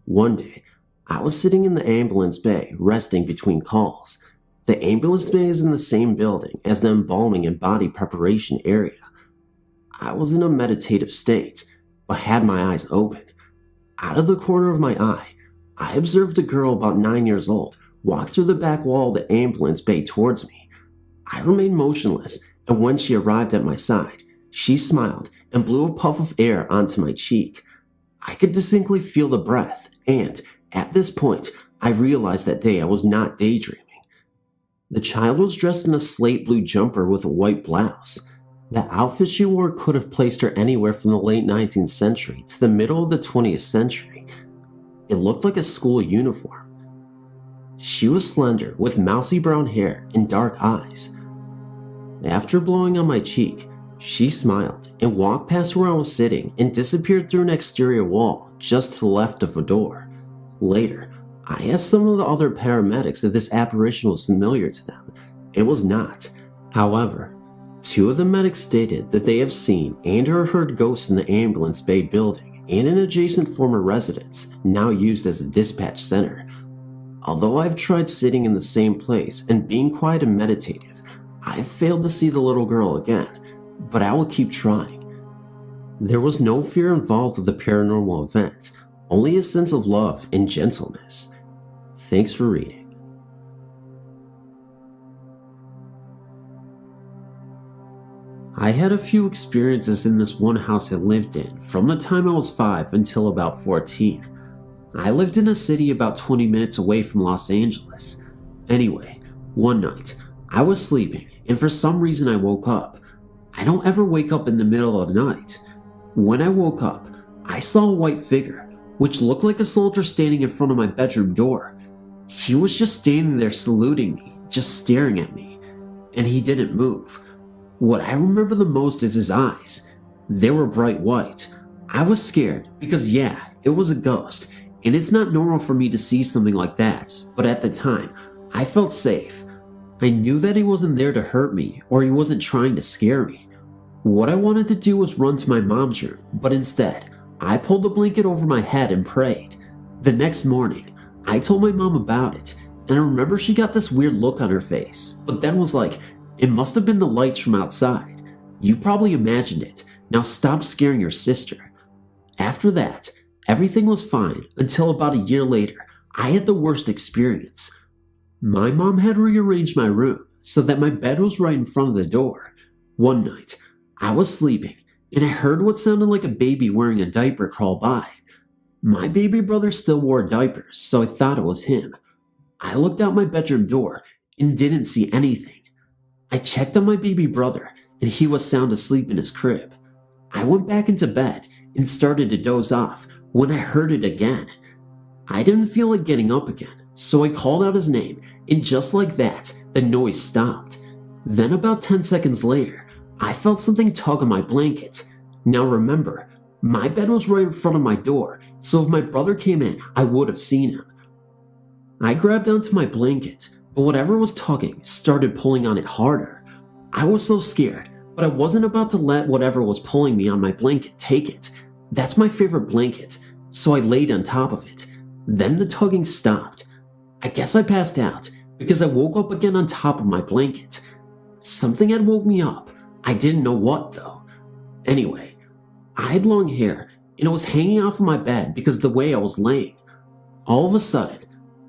One day, I was sitting in the ambulance bay, resting between calls. The ambulance bay is in the same building as the embalming and body preparation area. I was in a meditative state, but had my eyes open. Out of the corner of my eye, I observed a girl about 9 years old walk through the back wall of the ambulance bay towards me. I remained motionless, and when she arrived at my side, she smiled and blew a puff of air onto my cheek. I could distinctly feel the breath, and at this point, I realized that day I was not daydreaming. The child was dressed in a slate blue jumper with a white blouse. The outfit she wore could have placed her anywhere from the late 19th century to the middle of the 20th century. It looked like a school uniform. She was slender, with mousy brown hair and dark eyes. After blowing on my cheek, she smiled and walked past where I was sitting and disappeared through an exterior wall just to the left of a door. Later, I asked some of the other paramedics if this apparition was familiar to them. It was not. However, 2 of the medics stated that they have seen and or heard ghosts in the ambulance bay building and an adjacent former residence, now used as a dispatch center. Although I've tried sitting in the same place and being quiet and meditative, I've failed to see the little girl again, but I will keep trying. There was no fear involved with the paranormal event, only a sense of love and gentleness. Thanks for reading. I had a few experiences in this one house I lived in from the time I was 5 until about 14. I lived in a city about 20 minutes away from Los Angeles. Anyway, one night, I was sleeping and for some reason I woke up. I don't ever wake up in the middle of the night. When I woke up, I saw a white figure, which looked like a soldier standing in front of my bedroom door. He was just standing there saluting me, just staring at me, and he didn't move. What I remember the most is his eyes. They were bright white. I was scared because yeah, it was a ghost, and it's not normal for me to see something like that, but at the time, I felt safe. I knew that he wasn't there to hurt me or he wasn't trying to scare me. What I wanted to do was run to my mom's room, but instead, I pulled the blanket over my head and prayed. The next morning, I told my mom about it, and I remember she got this weird look on her face, but then was like, "It must have been the lights from outside. You probably imagined it. Now stop scaring your sister." After that, everything was fine until about a year later, I had the worst experience. My mom had rearranged my room so that my bed was right in front of the door. One night, I was sleeping and I heard what sounded like a baby wearing a diaper crawl by. My baby brother still wore diapers, so I thought it was him. I looked out my bedroom door and didn't see anything. I checked on my baby brother and he was sound asleep in his crib. I went back into bed and started to doze off when I heard it again. I didn't feel like getting up again, so I called out his name, and just like that, the noise stopped. Then about 10 seconds later, I felt something tug on my blanket. Now remember, my bed was right in front of my door, so if my brother came in, I would have seen him. I grabbed onto my blanket, but whatever was tugging started pulling on it harder. I was so scared, but I wasn't about to let whatever was pulling me on my blanket take it. That's my favorite blanket, so I laid on top of it. Then the tugging stopped. I guess I passed out because I woke up again on top of my blanket. Something had woke me up. I didn't know what though. Anyway, I had long hair and it was hanging off of my bed because of the way I was laying. All of a sudden,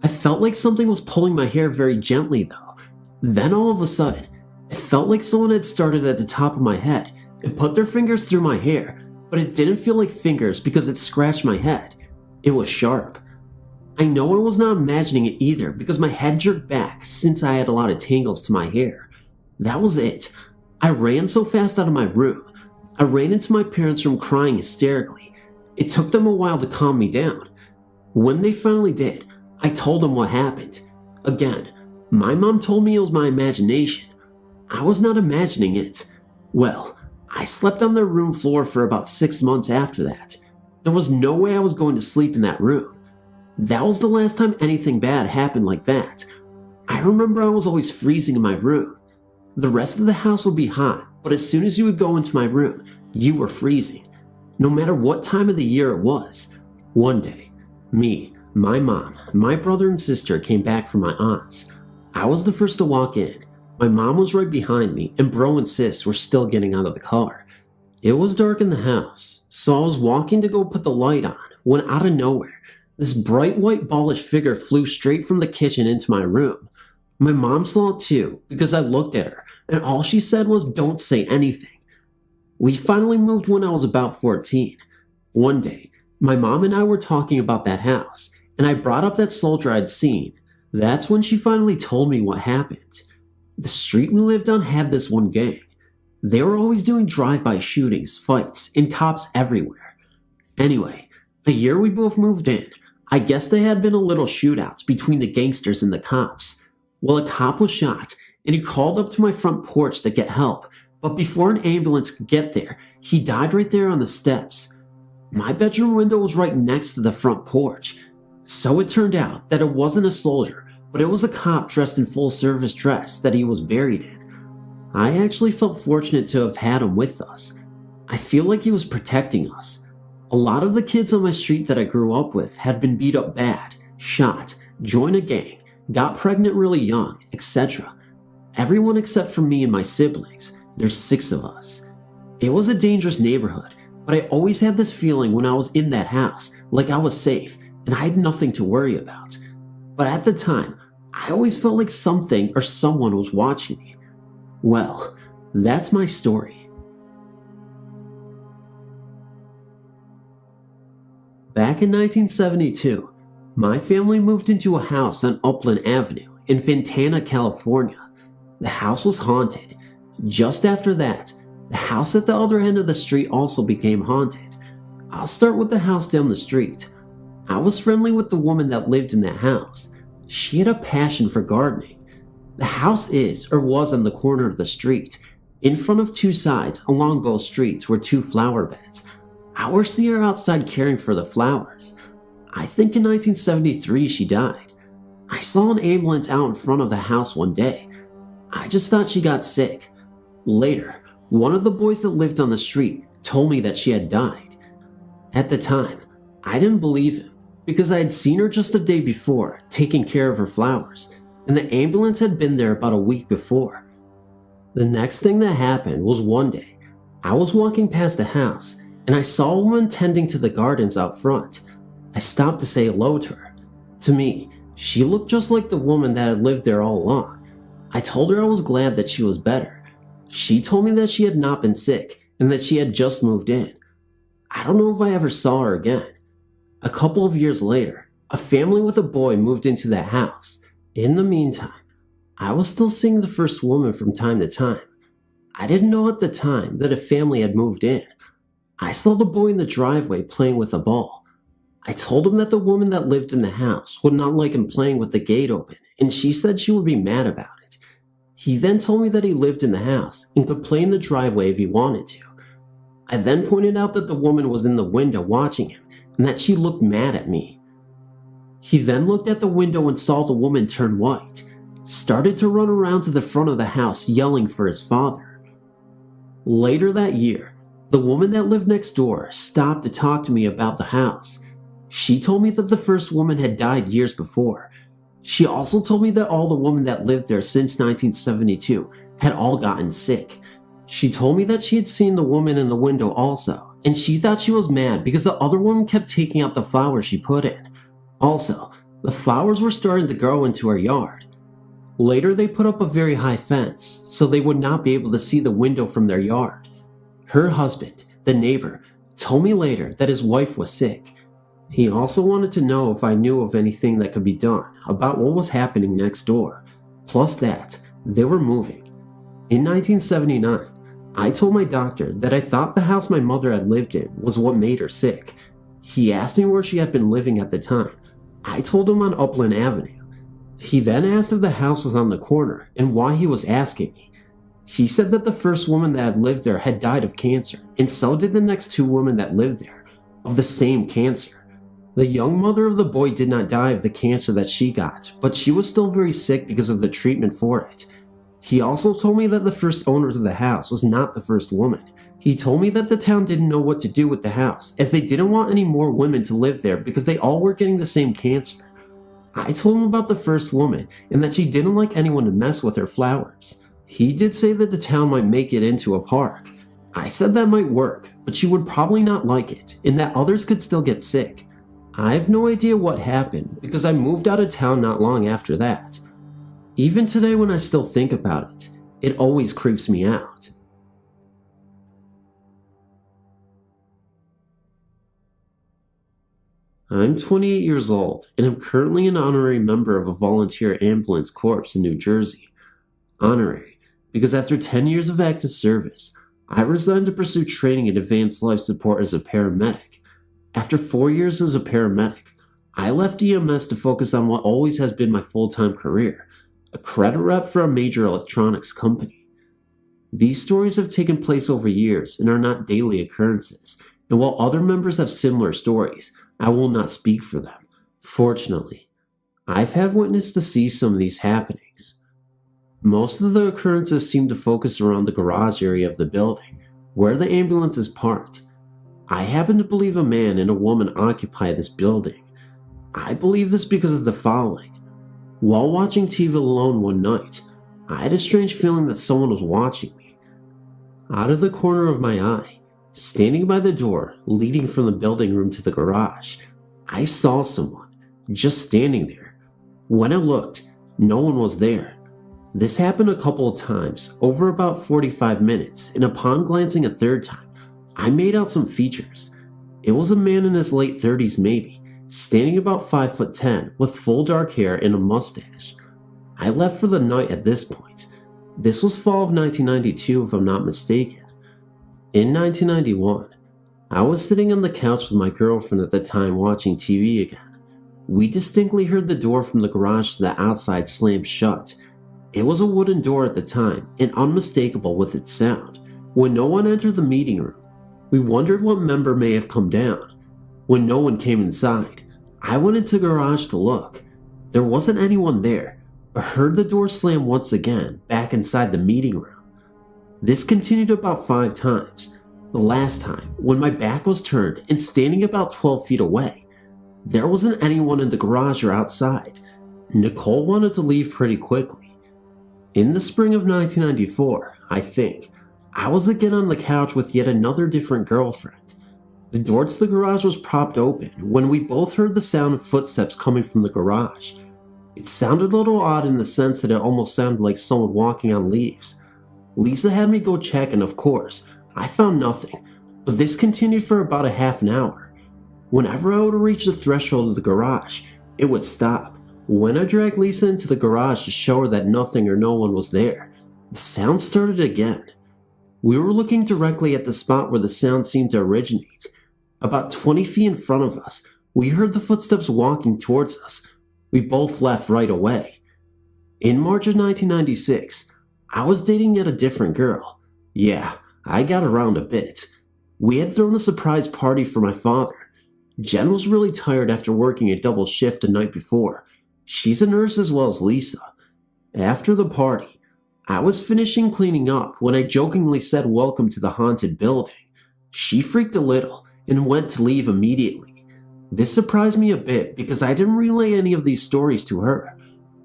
I felt like something was pulling my hair very gently though. Then all of a sudden, it felt like someone had started at the top of my head and put their fingers through my hair, but it didn't feel like fingers because it scratched my head. It was sharp. I know I was not imagining it either because my head jerked back since I had a lot of tangles to my hair. That was it. I ran so fast out of my room. I ran into my parents' room crying hysterically. It took them a while to calm me down. When they finally did, I told them what happened. Again, my mom told me it was my imagination. I was not imagining it. Well, I slept on their room floor for about 6 months after that. There was no way I was going to sleep in that room. That was the last time anything bad happened like that. I remember I was always freezing in my room. The rest of the house would be hot, but as soon as you would go into my room, you were freezing. No matter what time of the year it was. One day, me, my mom, my brother and sister came back from my aunt's. I was the first to walk in. My mom was right behind me, and bro and sis were still getting out of the car. It was dark in the house, so I was walking to go put the light on, when out of nowhere, this bright white ballish figure flew straight from the kitchen into my room. My mom saw it too, because I looked at her, and all she said was, "Don't say anything." We finally moved when I was about 14. One day, my mom and I were talking about that house, and I brought up that soldier I'd seen. That's when she finally told me what happened. The street we lived on had this one gang. They were always doing drive-by shootings, fights, and cops everywhere. Anyway, a year we both moved in, I guess there had been a little shootouts between the gangsters and the cops. Well, a cop was shot, and he crawled up to my front porch to get help, but before an ambulance could get there, he died right there on the steps. My bedroom window was right next to the front porch, so it turned out that it wasn't a soldier, but it was a cop dressed in full-service dress that he was buried in. I actually felt fortunate to have had him with us. I feel like he was protecting us. A lot of the kids on my street that I grew up with had been beat up bad, shot, joined a gang, got pregnant really young, etc. Everyone except for me and my siblings. There's 6 of us. It was a dangerous neighborhood, but I always had this feeling when I was in that house, like I was safe and I had nothing to worry about. But at the time, I always felt like something or someone was watching me. Well, that's my story. Back in 1972, my family moved into a house on Upland Avenue in Fontana, California. The house was haunted. Just after that, the house at the other end of the street also became haunted. I'll start with the house down the street. I was friendly with the woman that lived in that house. She had a passion for gardening. The house is or was on the corner of the street. In front of 2 sides along both streets were 2 flower beds. I would see her outside caring for the flowers. I think in 1973 she died. I saw an ambulance out in front of the house one day. I just thought she got sick. Later, one of the boys that lived on the street told me that she had died. At the time, I didn't believe him because I had seen her just the day before taking care of her flowers, and the ambulance had been there about a week before. The next thing that happened was one day, I was walking past the house and I saw a woman tending to the gardens out front. I stopped to say hello to her. To me, she looked just like the woman that had lived there all along. I told her I was glad that she was better. She told me that she had not been sick and that she had just moved in. I don't know if I ever saw her again. A couple of years later, a family with a boy moved into that house. In the meantime, I was still seeing the first woman from time to time. I didn't know at the time that a family had moved in. I saw the boy in the driveway playing with a ball. I told him that the woman that lived in the house would not like him playing with the gate open, and she said she would be mad about it. He then told me that he lived in the house and could play in the driveway if he wanted to. I then pointed out that the woman was in the window watching him and that she looked mad at me. He then looked at the window and saw the woman turn white, started to run around to the front of the house yelling for his father. Later that year, the woman that lived next door stopped to talk to me about the house. She told me that the first woman had died years before. She also told me that all the women that lived there since 1972 had all gotten sick. She told me that she had seen the woman in the window also, and she thought she was mad because the other woman kept taking out the flowers she put in. Also, the flowers were starting to grow into her yard. Later, they put up a very high fence, so they would not be able to see the window from their yard. Her husband, the neighbor, told me later that his wife was sick. He also wanted to know if I knew of anything that could be done about what was happening next door, plus that they were moving. In 1979, I told my doctor that I thought the house my mother had lived in was what made her sick. He asked me where she had been living at the time. I told him on Upland Avenue. He then asked if the house was on the corner and why he was asking me. He said that the first woman that had lived there had died of cancer, and so did the next 2 women that lived there, of the same cancer. The young mother of the boy did not die of the cancer that she got, but she was still very sick because of the treatment for it. He also told me that the first owners of the house was not the first woman. He told me that the town didn't know what to do with the house, as they didn't want any more women to live there because they all were getting the same cancer. I told him about the first woman and that she didn't like anyone to mess with her flowers. He did say that the town might make it into a park. I said that might work, but she would probably not like it, and that others could still get sick. I have no idea what happened because I moved out of town not long after that. Even today when I still think about it, it always creeps me out. I'm 28 years old and am currently an honorary member of a volunteer ambulance corps in New Jersey. Honorary, because after 10 years of active service, I resigned to pursue training in advanced life support as a paramedic. After 4 years as a paramedic, I left EMS to focus on what always has been my full-time career, a credit rep for a major electronics company. These stories have taken place over years and are not daily occurrences, and while other members have similar stories, I will not speak for them. Fortunately, I've had witness to see some of these happenings. Most of the occurrences seem to focus around the garage area of the building, where the ambulance is parked. I happen to believe a man and a woman occupy this building. I believe this because of the following. While watching TV alone one night, I had a strange feeling that someone was watching me. Out of the corner of my eye, standing by the door leading from the building room to the garage, I saw someone just standing there. When I looked, no one was there. This happened a couple of times, over about 45 minutes, and upon glancing a third time, I made out some features. It was a man in his late 30s maybe, standing about 5'10", with full dark hair and a mustache. I left for the night at this point. This was fall of 1992 if I'm not mistaken. In 1991, I was sitting on the couch with my girlfriend at the time watching TV again. We distinctly heard the door from the garage to the outside slam shut. It was a wooden door at the time and unmistakable with its sound. When no one entered the meeting room, we wondered what member may have come down. When no one came inside, I went into the garage to look. There wasn't anyone there, but heard the door slam once again back inside the meeting room. This continued about 5 times. The last time, when my back was turned and standing about 12 feet away, there wasn't anyone in the garage or outside. Nicole wanted to leave pretty quickly. In the spring of 1994, I think, I was again on the couch with yet another different girlfriend. The door to the garage was propped open when we both heard the sound of footsteps coming from the garage. It sounded a little odd in the sense that it almost sounded like someone walking on leaves. Lisa had me go check and of course, I found nothing, but this continued for about a half an hour. Whenever I would reach the threshold of the garage, it would stop. When I dragged Lisa into the garage to show her that nothing or no one was there, the sound started again. We were looking directly at the spot where the sound seemed to originate. About 20 feet in front of us, we heard the footsteps walking towards us. We both left right away. In March of 1996, I was dating yet a different girl. Yeah, I got around a bit. We had thrown a surprise party for my father. Jen was really tired after working a double shift the night before. She's a nurse as well as Lisa. After the party, I was finishing cleaning up when I jokingly said welcome to the haunted building. She freaked a little and went to leave immediately. This surprised me a bit because I didn't relay any of these stories to her.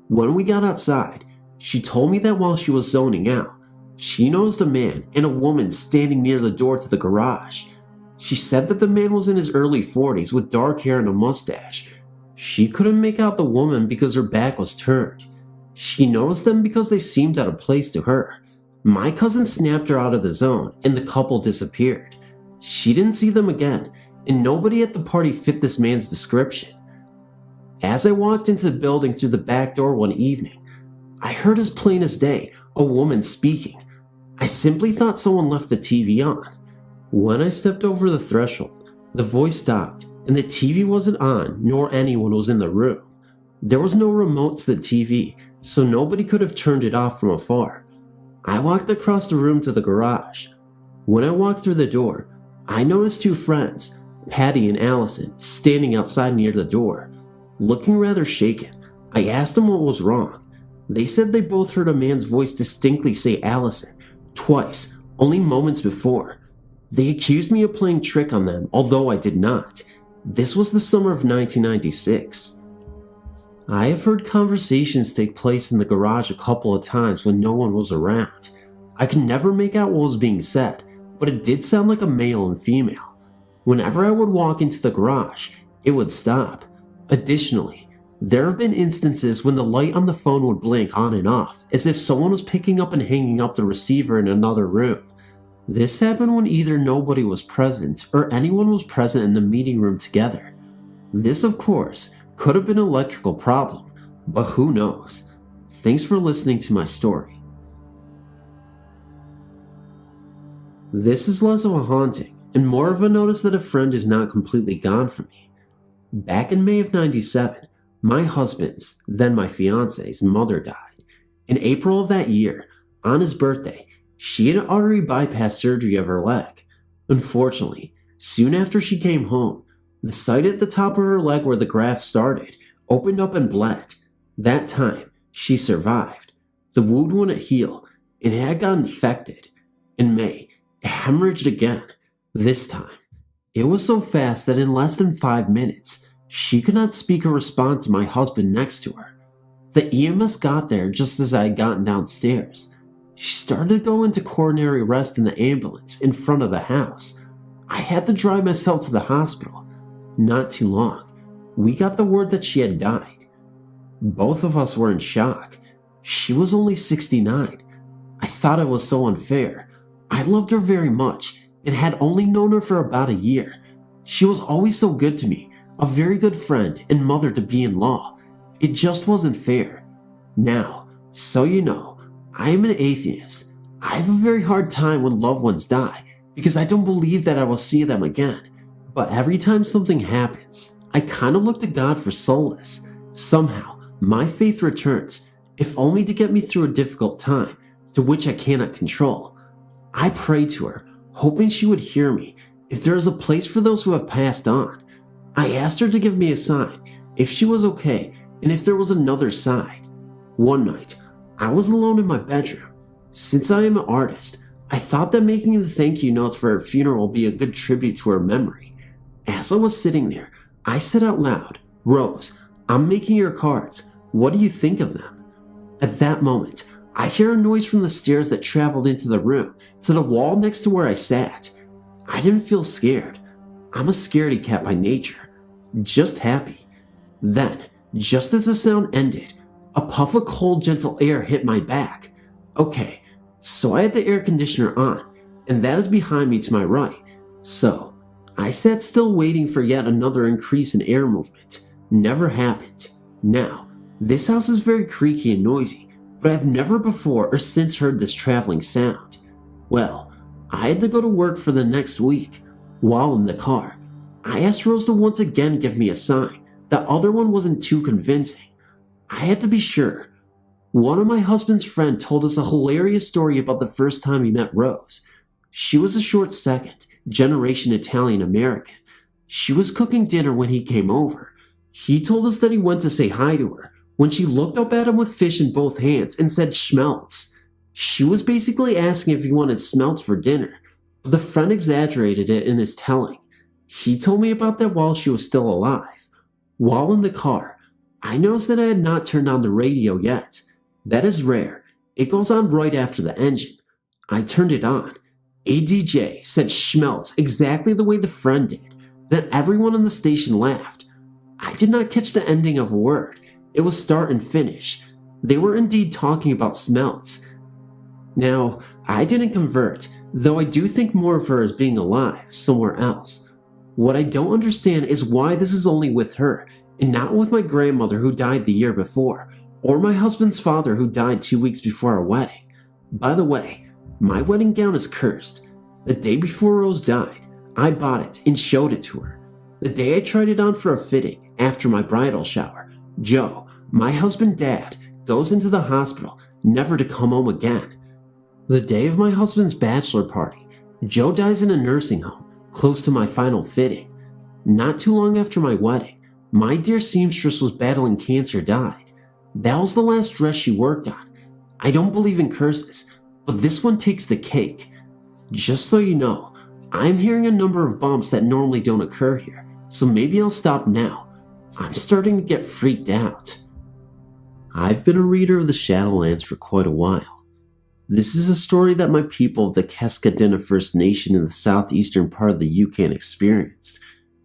When we got outside, she told me that while she was zoning out, she noticed a man and a woman standing near the door to the garage. She said that the man was in his early 40s with dark hair and a mustache. She couldn't make out the woman because her back was turned. She noticed them because they seemed out of place to her. My cousin snapped her out of the zone and the couple disappeared. She didn't see them again, and nobody at the party fit this man's description. As I walked into the building through the back door one evening, I heard as plain as day a woman speaking. I simply thought someone left the TV on. When I stepped over the threshold, the voice stopped and the TV wasn't on nor anyone was in the room. There was no remote to the TV, so nobody could have turned it off from afar. I walked across the room to the garage. When I walked through the door, I noticed 2 friends, Patty and Allison, standing outside near the door. Looking rather shaken, I asked them what was wrong. They said they both heard a man's voice distinctly say Allison, twice, only moments before. They accused me of playing trick on them, although I did not. This was the summer of 1996. I have heard conversations take place in the garage a couple of times when no one was around. I could never make out what was being said, but it did sound like a male and female. Whenever I would walk into the garage, it would stop. Additionally, there have been instances when the light on the phone would blink on and off, as if someone was picking up and hanging up the receiver in another room. This happened when either nobody was present or anyone was present in the meeting room together. This, of course, could have been an electrical problem, but who knows? Thanks for listening to my story. This is less of a haunting and more of a notice that a friend is not completely gone from me. Back in May of '97, my husband's, then my fiance's, mother died. In April of that year, on his birthday, she had artery bypass surgery of her leg. Unfortunately, soon after she came home, the site at the top of her leg where the graft started opened up and bled. That time, she survived. The wound wouldn't heal, and it had got infected. In May, it hemorrhaged again. This time, it was so fast that in less than 5 minutes, she could not speak or respond to my husband next to her. The EMS got there just as I had gotten downstairs. She started to go into coronary arrest in the ambulance in front of the house. I had to drive myself to the hospital. Not too long, we got the word that she had died. Both of us were in shock. She was only 69. I thought it was so unfair. I loved her very much and had only known her for about a year. She was always so good to me, a very good friend and mother to be-in-law. It just wasn't fair. Now, so you know, I am an atheist. I have a very hard time when loved ones die because I don't believe that I will see them again. But every time something happens, I kind of look to God for solace. Somehow, my faith returns, if only to get me through a difficult time, to which I cannot control. I prayed to her, hoping she would hear me, if there is a place for those who have passed on. I asked her to give me a sign, if she was okay, and if there was another side. One night, I was alone in my bedroom. Since I am an artist, I thought that making the thank you notes for her funeral would be a good tribute to her memory. As I was sitting there, I said out loud, "Rose, I'm making your cards. What do you think of them?" At that moment, I hear a noise from the stairs that traveled into the room, to the wall next to where I sat. I didn't feel scared. I'm a scaredy cat by nature, just happy. Then, just as the sound ended, a puff of cold, gentle air hit my back. Okay, so I had the air conditioner on, and that is behind me to my right. So, I sat still waiting for yet another increase in air movement. Never happened. Now, this house is very creaky and noisy, but I've never before or since heard this traveling sound. Well, I had to go to work for the next week. While in the car, I asked Rose to once again give me a sign. The other one wasn't too convincing. I had to be sure. One of my husband's friends told us a hilarious story about the first time he met Rose. She was a short second, generation Italian American. She was cooking dinner when he came over. He told us that he went to say hi to her when she looked up at him with fish in both hands and said schmelz. She was basically asking if he wanted smelts for dinner, but the friend exaggerated it in his telling. He told me about that while she was still alive. While in the car, I noticed that I had not turned on the radio yet. That is rare. It goes on right after the engine. I turned it on. A DJ said schmelz exactly the way the friend did. Then everyone on the station laughed. I did not catch the ending of a word. It was start and finish. They were indeed talking about smelts. Now, I didn't convert, though I do think more of her as being alive somewhere else. What I don't understand is why this is only with her, and not with my grandmother who died the year before, or my husband's father who died 2 weeks before our wedding. By the way, my wedding gown is cursed. The day before Rose died, I bought it and showed it to her. The day I tried it on for a fitting, after my bridal shower, Joe, my husband's dad, goes into the hospital, never to come home again. The day of my husband's bachelor party, Joe dies in a nursing home, close to my final fitting. Not too long after my wedding, my dear seamstress was battling cancer died. That was the last dress she worked on. I don't believe in curses, but this one takes the cake. Just so you know, I'm hearing a number of bumps that normally don't occur here, so maybe I'll stop now. I'm starting to get freaked out. I've been a reader of the Shadowlands for quite a while. This is a story that my people of the Keskadena First Nation in the southeastern part of the Yukon experienced.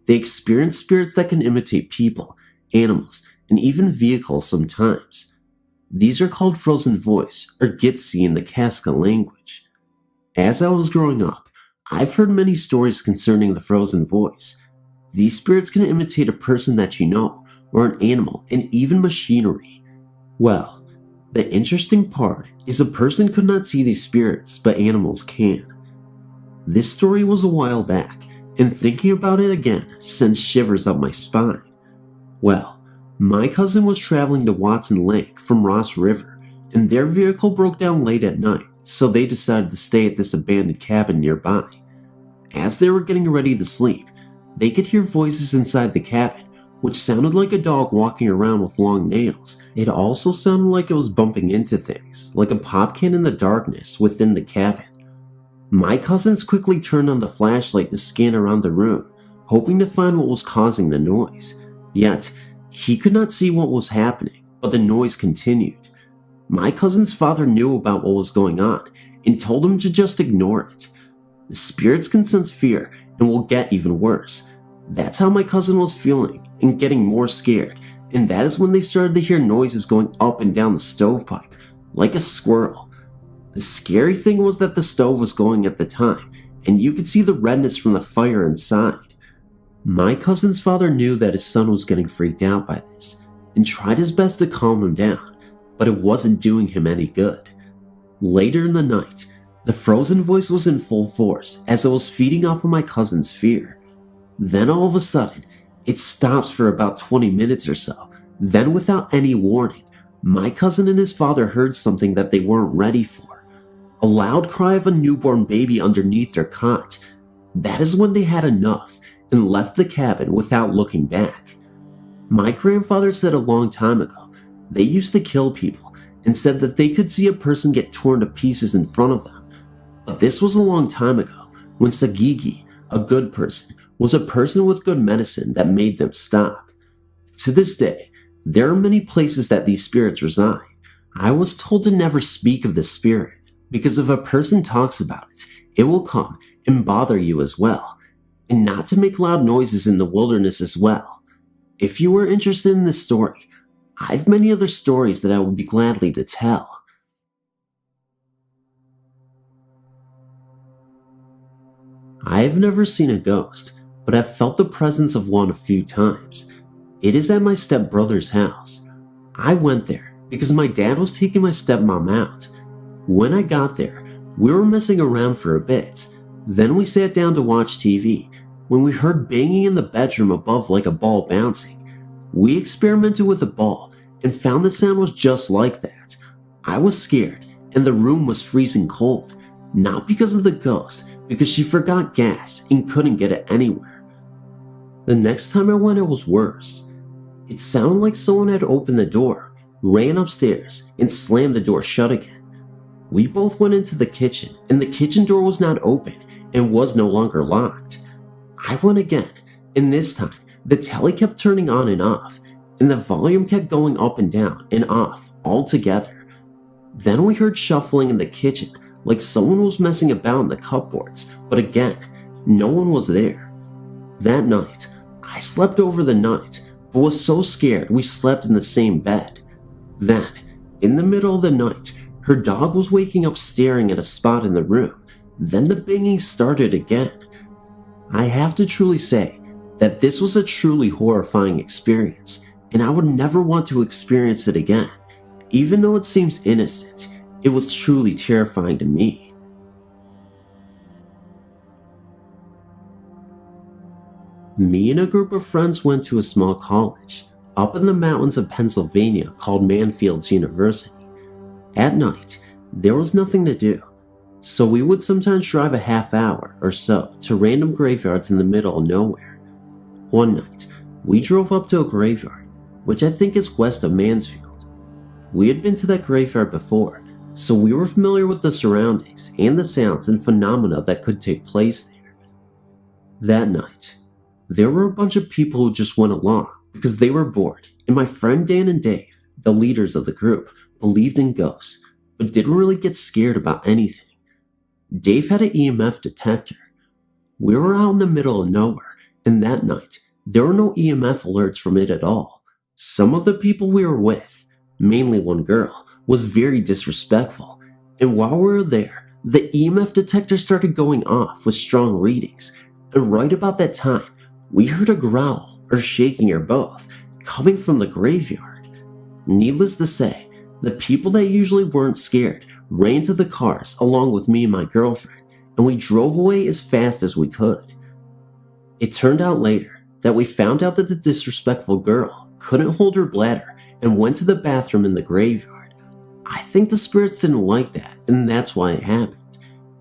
They experience spirits that can imitate people, animals, and even vehicles sometimes. These are called Frozen Voice, or Gitsi in the Kaska language. As I was growing up, I've heard many stories concerning the Frozen Voice. These spirits can imitate a person that you know, or an animal, and even machinery. Well, the interesting part is a person could not see these spirits, but animals can. This story was a while back, and thinking about it again sends shivers up my spine. Well, my cousin was traveling to Watson Lake from Ross River, and their vehicle broke down late at night, so they decided to stay at this abandoned cabin nearby. As they were getting ready to sleep, they could hear voices inside the cabin, which sounded like a dog walking around with long nails. It also sounded like it was bumping into things, like a pop can in the darkness within the cabin. My cousins quickly turned on the flashlight to scan around the room, hoping to find what was causing the noise. Yet, he could not see what was happening, but the noise continued. My cousin's father knew about what was going on and told him to just ignore it. The spirits can sense fear and will get even worse. That's how my cousin was feeling and getting more scared, and that is when they started to hear noises going up and down the stovepipe, like a squirrel. The scary thing was that the stove was going at the time, and you could see the redness from the fire inside. My cousin's father knew that his son was getting freaked out by this, and tried his best to calm him down, but it wasn't doing him any good. Later in the night, the frozen voice was in full force as it was feeding off of my cousin's fear. Then all of a sudden, it stops for about 20 minutes or so. Then without any warning, my cousin and his father heard something that they weren't ready for. A loud cry of a newborn baby underneath their cot. That is when they had enough and left the cabin without looking back. My grandfather said a long time ago, they used to kill people and said that they could see a person get torn to pieces in front of them. But this was a long time ago when Sagigi, a good person, was a person with good medicine that made them stop. To this day, there are many places that these spirits reside. I was told to never speak of this spirit, because if a person talks about it, it will come and bother you as well, and not to make loud noises in the wilderness as well. If you are interested in this story, I have many other stories that I would be gladly to tell. I have never seen a ghost, but I've felt the presence of one a few times. It is at my stepbrother's house. I went there because my dad was taking my stepmom out. When I got there, we were messing around for a bit. Then we sat down to watch TV when we heard banging in the bedroom above like a ball bouncing. We experimented with the ball and found the sound was just like that. I was scared and the room was freezing cold, not because of the ghost, because she forgot gas and couldn't get it anywhere. The next time I went, it was worse. It sounded like someone had opened the door, ran upstairs, and slammed the door shut again. We both went into the kitchen, and the kitchen door was not open and was no longer locked. I went again, and this time, the telly kept turning on and off, and the volume kept going up and down and off all together. Then we heard shuffling in the kitchen, like someone was messing about in the cupboards, but again, no one was there. That night, I slept over the night, but was so scared we slept in the same bed. Then, in the middle of the night, her dog was waking up staring at a spot in the room. Then the banging started again. I have to truly say that this was a truly horrifying experience, and I would never want to experience it again. Even though it seems innocent, it was truly terrifying to me. Me and a group of friends went to a small college up in the mountains of Pennsylvania called Manfields University. At night, there was nothing to do, so we would sometimes drive a half hour or so to random graveyards in the middle of nowhere. One night, we drove up to a graveyard, which I think is west of Mansfield. We had been to that graveyard before, so we were familiar with the surroundings and the sounds and phenomena that could take place there. That night, there were a bunch of people who just went along because they were bored, and my friend Dan and Dave, the leaders of the group, believed in ghosts, but didn't really get scared about anything. Dave had an EMF detector. We were out in the middle of nowhere, and that night, there were no EMF alerts from it at all. Some of the people we were with, mainly one girl, was very disrespectful, and while we were there, the EMF detector started going off with strong readings, and right about that time, we heard a growl, or shaking, or both, coming from the graveyard. Needless to say, the people that usually weren't scared ran to the cars along with me and my girlfriend, and we drove away as fast as we could. It turned out later that we found out that the disrespectful girl couldn't hold her bladder and went to the bathroom in the graveyard. I think the spirits didn't like that, and that's why it happened.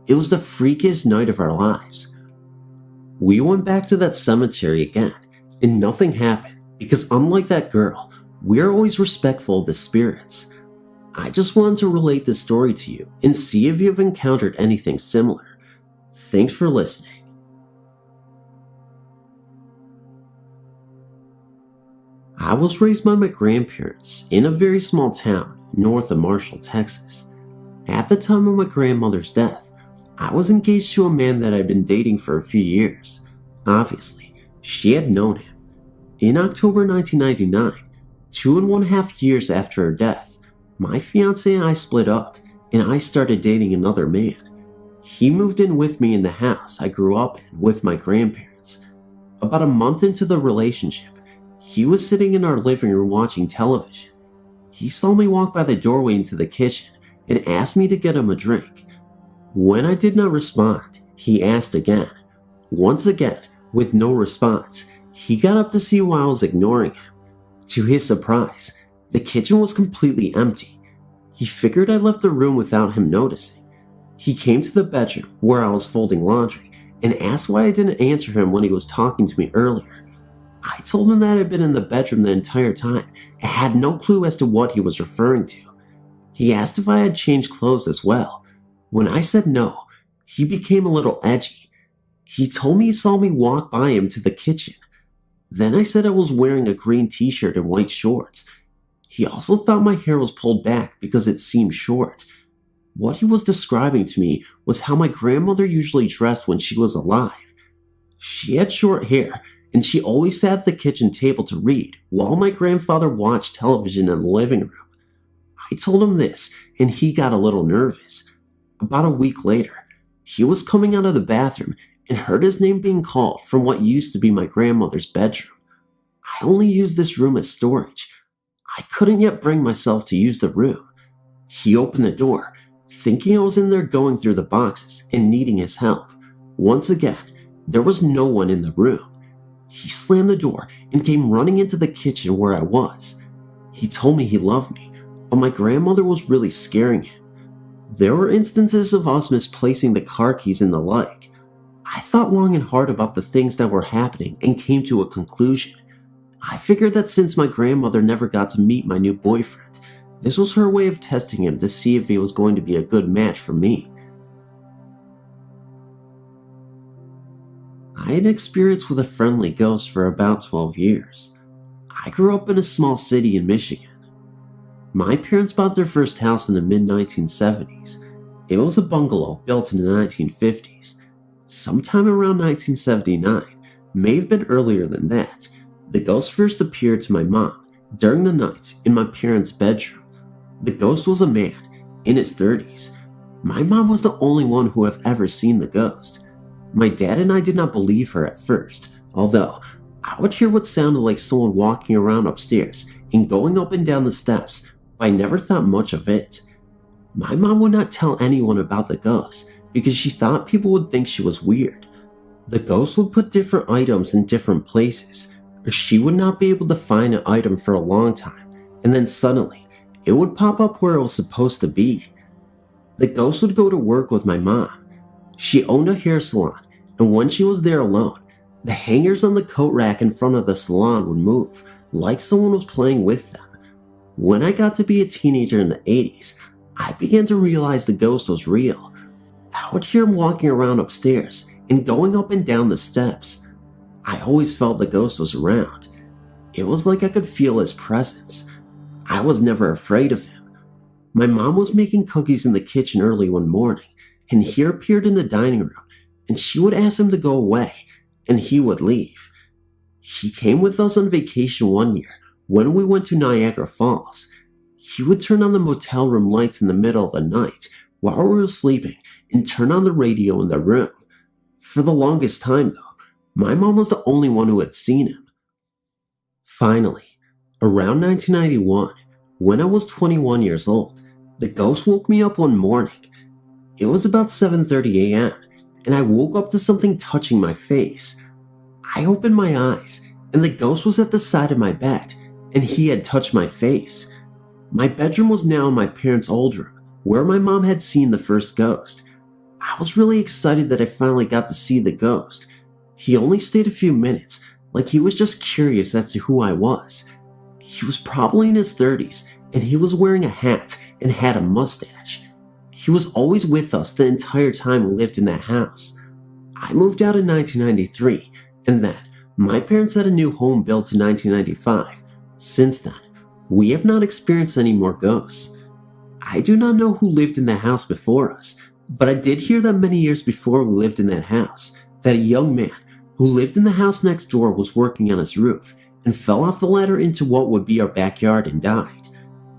It was the freakiest night of our lives. We went back to that cemetery again, and nothing happened because unlike that girl, we're always respectful of the spirits. I just wanted to relate this story to you and see if you've encountered anything similar. Thanks for listening. I was raised by my grandparents in a very small town north of Marshall, Texas. At the time of my grandmother's death, I was engaged to a man that I'd been dating for a few years. Obviously, she had known him. In October 1999, 2.5 years after her death, my fiancé and I split up, and I started dating another man. He moved in with me in the house I grew up in with my grandparents. About a month into the relationship, he was sitting in our living room watching television. He saw me walk by the doorway into the kitchen and asked me to get him a drink. When I did not respond, he asked again. Once again, with no response, he got up to see why I was ignoring him. To his surprise, the kitchen was completely empty. He figured I left the room without him noticing. He came to the bedroom where I was folding laundry and asked why I didn't answer him when he was talking to me earlier. I told him that I'd been in the bedroom the entire time and had no clue as to what he was referring to. He asked if I had changed clothes as well. When I said no, he became a little edgy. He told me he saw me walk by him to the kitchen. Then I said I was wearing a green t-shirt and white shorts. He also thought my hair was pulled back because it seemed short. What he was describing to me was how my grandmother usually dressed when she was alive. She had short hair, and she always sat at the kitchen table to read while my grandfather watched television in the living room. I told him this, and he got a little nervous. About a week later, he was coming out of the bathroom and heard his name being called from what used to be my grandmother's bedroom. I only used this room as storage. I couldn't yet bring myself to use the room. He opened the door, thinking I was in there going through the boxes and needing his help. Once again, there was no one in the room. He slammed the door and came running into the kitchen where I was. He told me he loved me, but my grandmother was really scaring him. There were instances of us misplacing the car keys and the like. I thought long and hard about the things that were happening and came to a conclusion. I figured that since my grandmother never got to meet my new boyfriend, this was her way of testing him to see if he was going to be a good match for me. I had experience with a friendly ghost for about 12 years. I grew up in a small city in Michigan. My parents bought their first house in the mid-1970s. It was a bungalow built in the 1950s. Sometime around 1979, may have been earlier than that, the ghost first appeared to my mom during the night in my parents' bedroom. The ghost was a man in his 30s. My mom was the only one who had ever seen the ghost. My dad and I did not believe her at first, although I would hear what sounded like someone walking around upstairs and going up and down the steps, but I never thought much of it. My mom would not tell anyone about the ghost because she thought people would think she was weird. The ghost would put different items in different places, or she would not be able to find an item for a long time, and then suddenly, it would pop up where it was supposed to be. The ghost would go to work with my mom. She owned a hair salon, and when she was there alone, the hangers on the coat rack in front of the salon would move, like someone was playing with them. When I got to be a teenager in the 80s, I began to realize the ghost was real. I would hear him walking around upstairs and going up and down the steps. I always felt the ghost was around. It was like I could feel his presence. I was never afraid of him. My mom was making cookies in the kitchen early one morning, and he appeared in the dining room, and she would ask him to go away, and he would leave. He came with us on vacation one year when we went to Niagara Falls. He would turn on the motel room lights in the middle of the night while we were sleeping and turn on the radio in the room. For the longest time, though, my mom was the only one who had seen him. Finally, around 1991, when I was 21 years old, the ghost woke me up one morning. It was about 7:30 a.m., and I woke up to something touching my face. I opened my eyes, and the ghost was at the side of my bed, and he had touched my face. My bedroom was now in my parents' old room, where my mom had seen the first ghost. I was really excited that I finally got to see the ghost. He only stayed a few minutes, like he was just curious as to who I was. He was probably in his 30s, and he was wearing a hat and had a mustache. He was always with us the entire time we lived in that house. I moved out in 1993, and then my parents had a new home built in 1995. Since then, we have not experienced any more ghosts. I do not know who lived in the house before us, but I did hear that many years before we lived in that house, that a young man who lived in the house next door was working on his roof and fell off the ladder into what would be our backyard and died.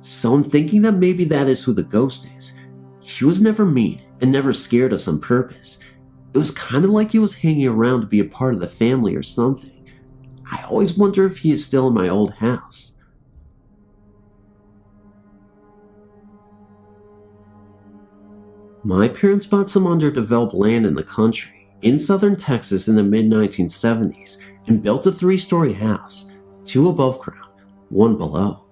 So I'm thinking that maybe that is who the ghost is. He was never mean and never scared us on purpose. It was kind of like he was hanging around to be a part of the family or something. I always wonder if he is still in my old house. My parents bought some underdeveloped land in the country, in southern Texas in the mid-1970s, and built a 3-story house, 2 above ground, 1 below.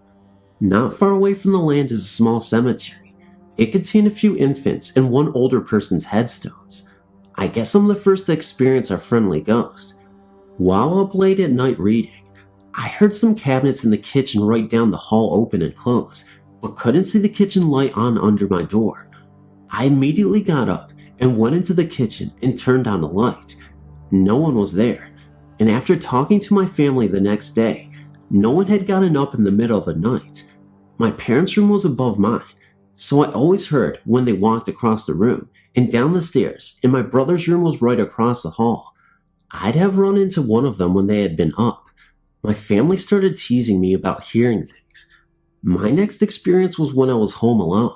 Not far away from the land is a small cemetery. It contained a few infants and 1 older person's headstones. I guess I'm the first to experience our friendly ghost. While up late at night reading, I heard some cabinets in the kitchen right down the hall open and close, but couldn't see the kitchen light on under my door. I immediately got up and went into the kitchen and turned on the light. No one was there, and after talking to my family the next day, no one had gotten up in the middle of the night. My parents' room was above mine, so I always heard when they walked across the room and down the stairs, and my brother's room was right across the hall. I'd have run into one of them when they had been up. My family started teasing me about hearing things. My next experience was when I was home alone.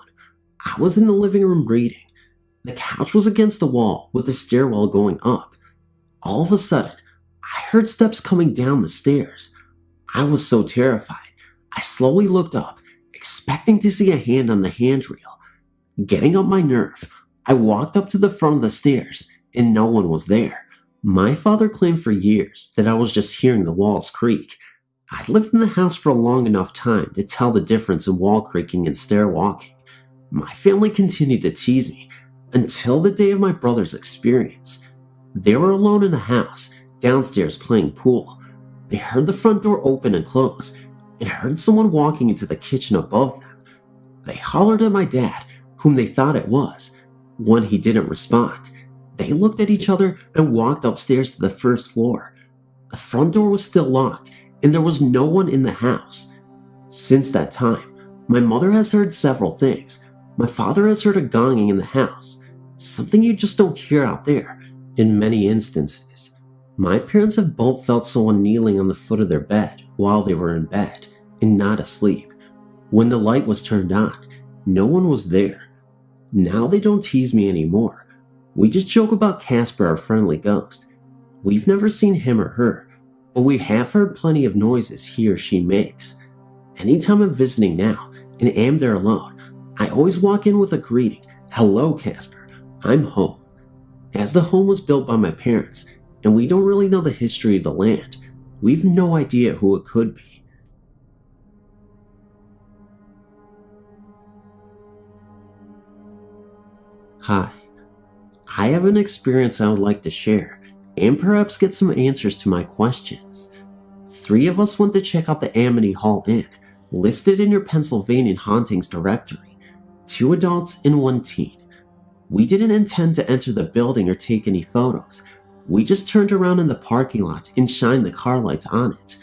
I was in the living room reading. The couch was against the wall with the stairwell going up. All of a sudden, I heard steps coming down the stairs. I was so terrified. I slowly looked up, expecting to see a hand on the handrail. Getting up my nerve, I walked up to the front of the stairs, and no one was there. My father claimed for years that I was just hearing the walls creak. I'd lived in the house for a long enough time to tell the difference in wall creaking and stair walking. My family continued to tease me until the day of my brother's experience. They were alone in the house, downstairs playing pool. They heard the front door open and close, and heard someone walking into the kitchen above them. They hollered at my dad, whom they thought it was. When he didn't respond, they looked at each other and walked upstairs to the first floor. The front door was still locked, and there was no one in the house. Since that time, my mother has heard several things. My father has heard a gonging in the house, something you just don't hear out there in many instances. My parents have both felt someone kneeling on the foot of their bed while they were in bed and not asleep. When the light was turned on, no one was there. Now they don't tease me anymore. We just joke about Casper, our friendly ghost. We've never seen him or her, but we have heard plenty of noises he or she makes. Anytime I'm visiting now and am there alone, I always walk in with a greeting. Hello, Casper. I'm home. As the home was built by my parents, and we don't really know the history of the land, we've no idea who it could be. Hi. I have an experience I would like to share, and perhaps get some answers to my questions. 3 of us went to check out the Amity Hall Inn, listed in your Pennsylvania hauntings directory. 2 adults and 1 teen. We didn't intend to enter the building or take any photos. We just turned around in the parking lot and shined the car lights on it.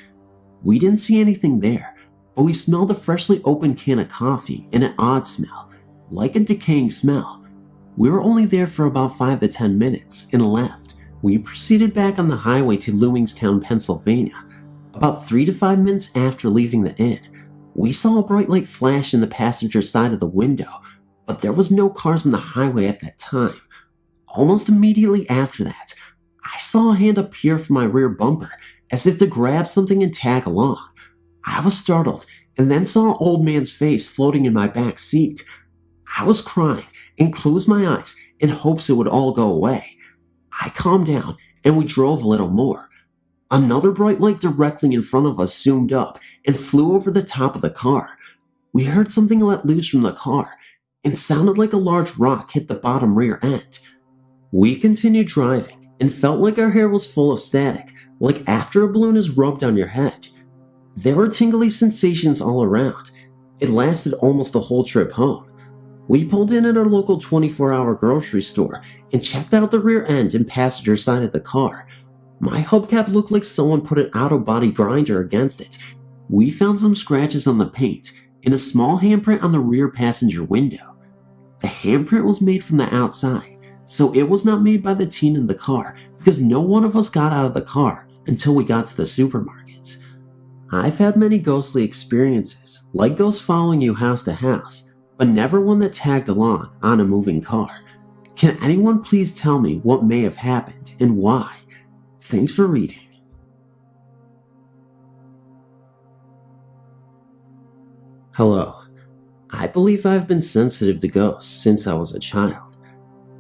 We didn't see anything there, but we smelled a freshly opened can of coffee and an odd smell, like a decaying smell. We were only there for about 5 to 10 minutes and left. We proceeded back on the highway to Lewingstown, Pennsylvania. About 3 to 5 minutes after leaving the inn, we saw a bright light flash in the passenger side of the window, but there was no cars on the highway at that time. Almost immediately after that, I saw a hand appear from my rear bumper as if to grab something and tag along. I was startled and then saw an old man's face floating in my back seat. I was crying and closed my eyes in hopes it would all go away. I calmed down and we drove a little more. Another bright light directly in front of us zoomed up and flew over the top of the car. We heard something let loose from the car and sounded like a large rock hit the bottom rear end. We continued driving and felt like our hair was full of static, like after a balloon is rubbed on your head. There were tingly sensations all around. It lasted almost the whole trip home. We pulled in at our local 24-hour grocery store and checked out the rear end and passenger side of the car. My hubcap looked like someone put an auto-body grinder against it. We found some scratches on the paint and a small handprint on the rear passenger window. The handprint was made from the outside, so it was not made by the teen in the car because no one of us got out of the car until we got to the supermarket. I've had many ghostly experiences, like ghosts following you house to house, but never one that tagged along on a moving car. Can anyone please tell me what may have happened and why? Thanks for reading. Hello. I believe I've been sensitive to ghosts since I was a child.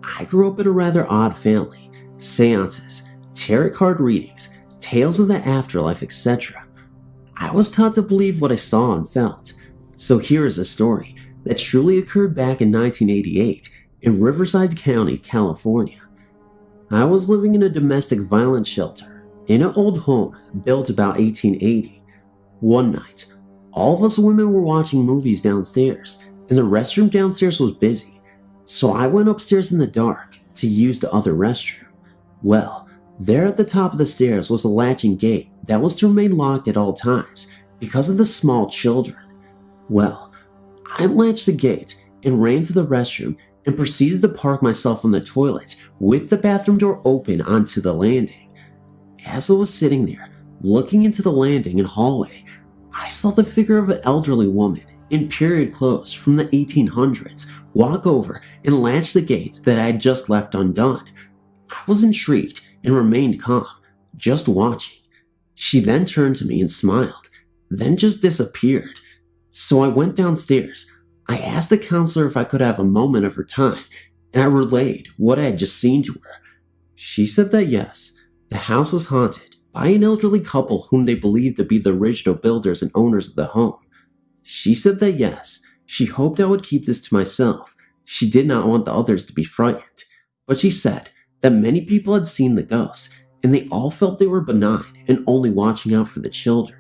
I grew up in a rather odd family. Seances, tarot card readings, tales of the afterlife, etc. I was taught to believe what I saw and felt. So here is a story that truly occurred back in 1988 in Riverside County, California. I was living in a domestic violence shelter in an old home built about 1880. One night, all of us women were watching movies downstairs, and the restroom downstairs was busy, so I went upstairs in the dark to use the other restroom. Well, there at the top of the stairs was a latching gate that was to remain locked at all times because of the small children. Well, I latched the gate and ran to the restroom and proceeded to park myself on the toilet with the bathroom door open onto the landing. As I was sitting there, looking into the landing and hallway, I saw the figure of an elderly woman in period clothes from the 1800s walk over and latch the gate that I had just left undone. I was intrigued and remained calm, just watching. She then turned to me and smiled, then just disappeared. So I went downstairs. I asked the counselor if I could have a moment of her time, and I relayed what I had just seen to her. She said that yes, the house was haunted by an elderly couple whom they believed to be the original builders and owners of the home. She said that yes, she hoped I would keep this to myself. She did not want the others to be frightened, but she said that many people had seen the ghosts, and they all felt they were benign and only watching out for the children.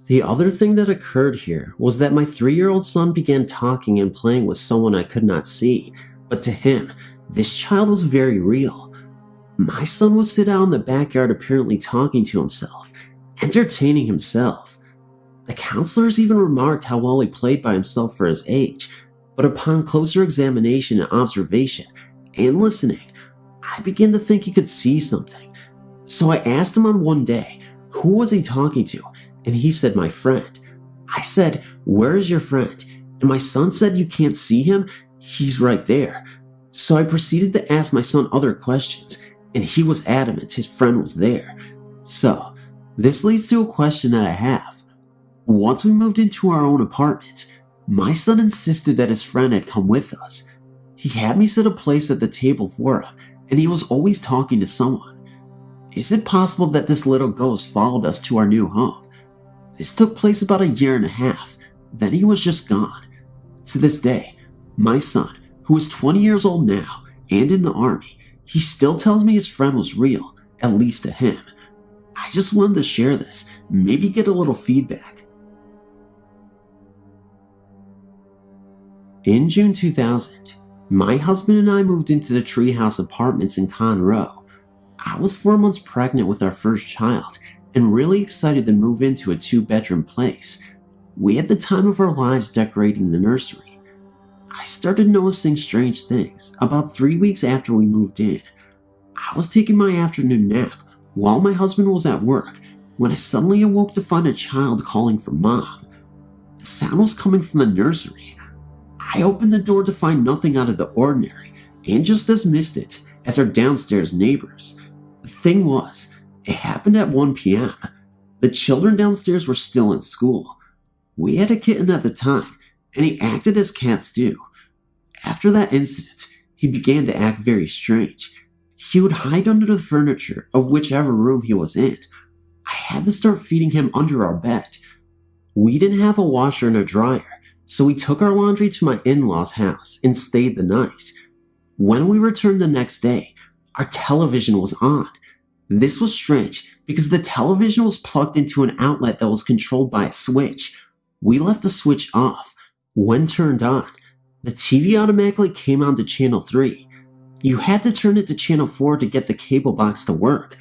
The other thing that occurred here was that my 3-year-old son began talking and playing with someone I could not see, but to him, this child was very real. My son would sit out in the backyard apparently talking to himself, entertaining himself. The counselors even remarked how well he played by himself for his age, but upon closer examination and observation and listening, I began to think he could see something. So I asked him on one day, who was he talking to? And he said, my friend. I said, where is your friend? And my son said, you can't see him? He's right there. So I proceeded to ask my son other questions, and he was adamant his friend was there. So, this leads to a question that I have. Once we moved into our own apartment, my son insisted that his friend had come with us. He had me set a place at the table for him, and he was always talking to someone. Is it possible that this little ghost followed us to our new home? This took place about 1.5 years, then he was just gone. To this day, my son, who is 20 years old now and in the army, he still tells me his friend was real, at least to him. I just wanted to share this, maybe get a little feedback. In June 2000, my husband and I moved into the Treehouse Apartments in Conroe. I was 4 months pregnant with our first child and really excited to move into a 2-bedroom place. We had the time of our lives decorating the nursery. I started noticing strange things about 3 weeks after we moved in. I was taking my afternoon nap while my husband was at work when I suddenly awoke to find a child calling for mom. The sound was coming from the nursery. I opened the door to find nothing out of the ordinary and just dismissed it as our downstairs neighbors. The thing was, it happened at 1 p.m. The children downstairs were still in school. We had a kitten at the time, and he acted as cats do. After that incident, he began to act very strange. he would hide under the furniture of whichever room he was in. I had to start feeding him under our bed. We didn't have a washer and a dryer, so we took our laundry to my in-laws' house and stayed the night. When we returned the next day, our television was on. This was strange because the television was plugged into an outlet that was controlled by a switch. We left the switch off. When turned on, the TV automatically came on to channel 3. You had to turn it to channel 4 to get the cable box to work.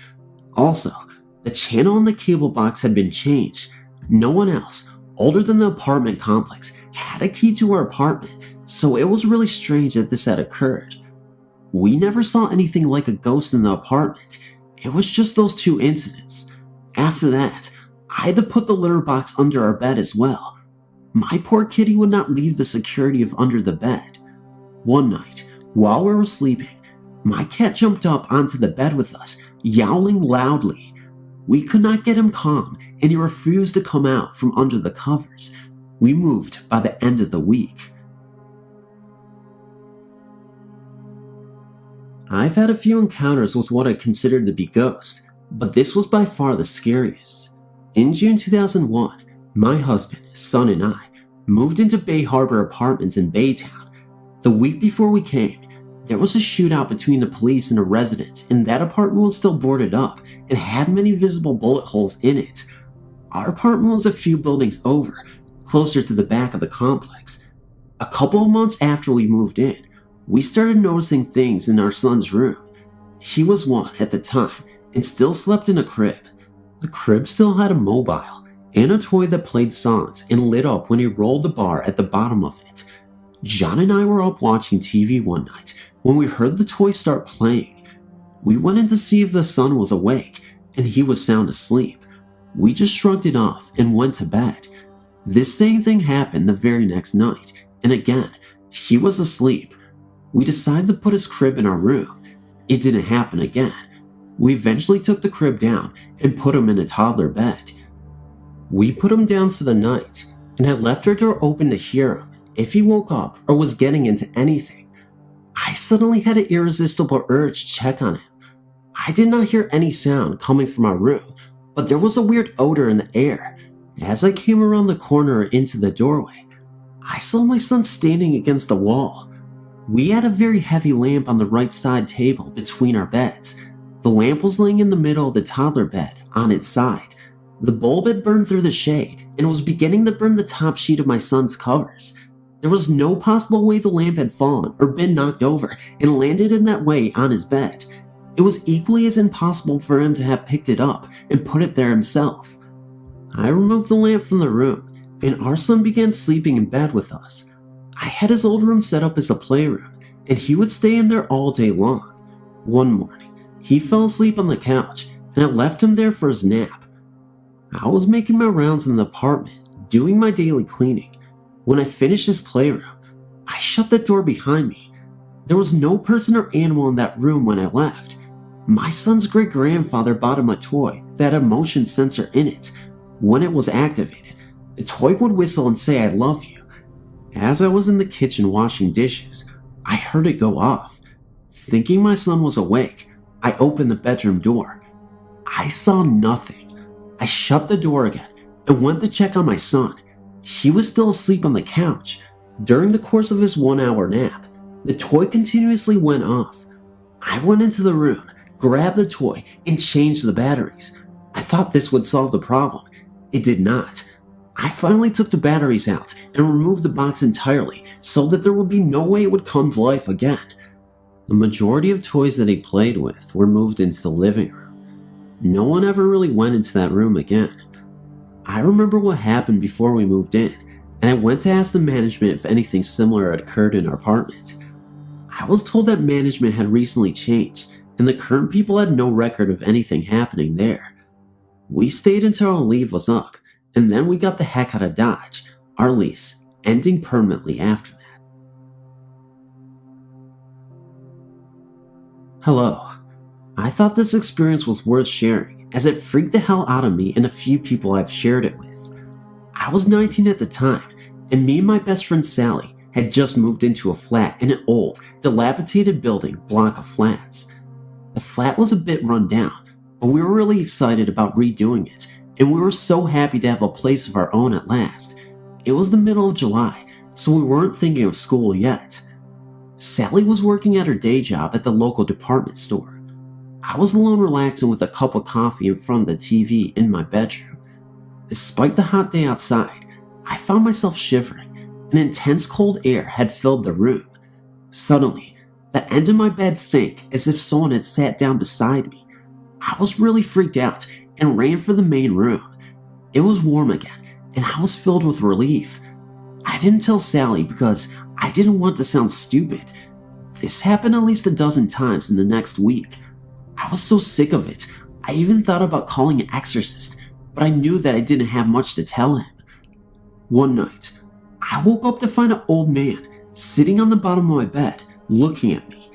Also, the channel on the cable box had been changed. No one else, older than the apartment complex, had a key to our apartment, so it was really strange that this had occurred. We never saw anything like a ghost in the apartment. It was just those 2 incidents. After that, I had to put the litter box under our bed as well. My poor kitty would not leave the security of under the bed. One night, while we were sleeping, my cat jumped up onto the bed with us, yowling loudly. We could not get him calm, and he refused to come out from under the covers. We moved by the end of the week. I've had a few encounters with what I considered to be ghosts, but this was by far the scariest. In June 2001, my husband, son, and I moved into Bay Harbor Apartments in Baytown. The week before we came, there was a shootout between the police and a resident, and that apartment was still boarded up and had many visible bullet holes in it. Our apartment was a few buildings over, closer to the back of the complex. A couple of months after we moved in, we started noticing things in our son's room. He was 1 at the time and still slept in a crib. The crib still had a mobile and a toy that played songs and lit up when he rolled the bar at the bottom of it. John and I were up watching TV one night when we heard the toy start playing. We went in to see if the son was awake, and he was sound asleep. We just shrugged it off and went to bed. This same thing happened the very next night, and again, he was asleep. We decided to put his crib in our room. It didn't happen again. We eventually took the crib down and put him in a toddler bed. We put him down for the night and had left our door open to hear him if he woke up or was getting into anything. I suddenly had an irresistible urge to check on him. I did not hear any sound coming from our room, but there was a weird odor in the air. As I came around the corner into the doorway, I saw my son standing against the wall. We had a very heavy lamp on the right side table between our beds. The lamp was laying in the middle of the toddler bed on its side. The bulb had burned through the shade and was beginning to burn the top sheet of my son's covers. There was no possible way the lamp had fallen or been knocked over and landed in that way on his bed. It was equally as impossible for him to have picked it up and put it there himself. I removed the lamp from the room, and our son began sleeping in bed with us. I had his old room set up as a playroom, and he would stay in there all day long. One morning, he fell asleep on the couch, and I left him there for his nap. I was making my rounds in the apartment, doing my daily cleaning. When I finished his playroom, I shut the door behind me. There was no person or animal in that room when I left. My son's great-grandfather bought him a toy that had a motion sensor in it. When it was activated, the toy would whistle and say, "I love you." As I was in the kitchen washing dishes, I heard it go off. Thinking my son was awake, I opened the bedroom door. I saw nothing. I shut the door again and went to check on my son. He was still asleep on the couch. During the course of his 1-hour nap, the toy continuously went off. I went into the room, grabbed the toy, and changed the batteries. I thought this would solve the problem. It did not. I finally took the batteries out and removed the box entirely so that there would be no way it would come to life again. The majority of toys that he played with were moved into the living room. No one ever really went into that room again. I remember what happened before we moved in, and I went to ask the management if anything similar had occurred in our apartment. I was told that management had recently changed, and the current people had no record of anything happening there. We stayed until our leave was up, and then we got the heck out of Dodge, our lease ending permanently after that. Hello. I thought this experience was worth sharing, as it freaked the hell out of me and a few people I've shared it with. I was 19 at the time, and me and my best friend Sally had just moved into a flat in an old, dilapidated building block of flats. The flat was a bit run down, but we were really excited about redoing it, and we were so happy to have a place of our own at last. It was the middle of July, so we weren't thinking of school yet. Sally was working at her day job at the local department store. I was alone relaxing with a cup of coffee in front of the TV in my bedroom. Despite the hot day outside, I found myself shivering. An intense cold air had filled the room. Suddenly, the end of my bed sank as if someone had sat down beside me. I was really freaked out and ran for the main room. It was warm again, and I was filled with relief. I didn't tell Sally because I didn't want to sound stupid. This happened at least a dozen times in the next week. I was so sick of it, I even thought about calling an exorcist, but I knew that I didn't have much to tell him. One night, I woke up to find an old man sitting on the bottom of my bed, looking at me.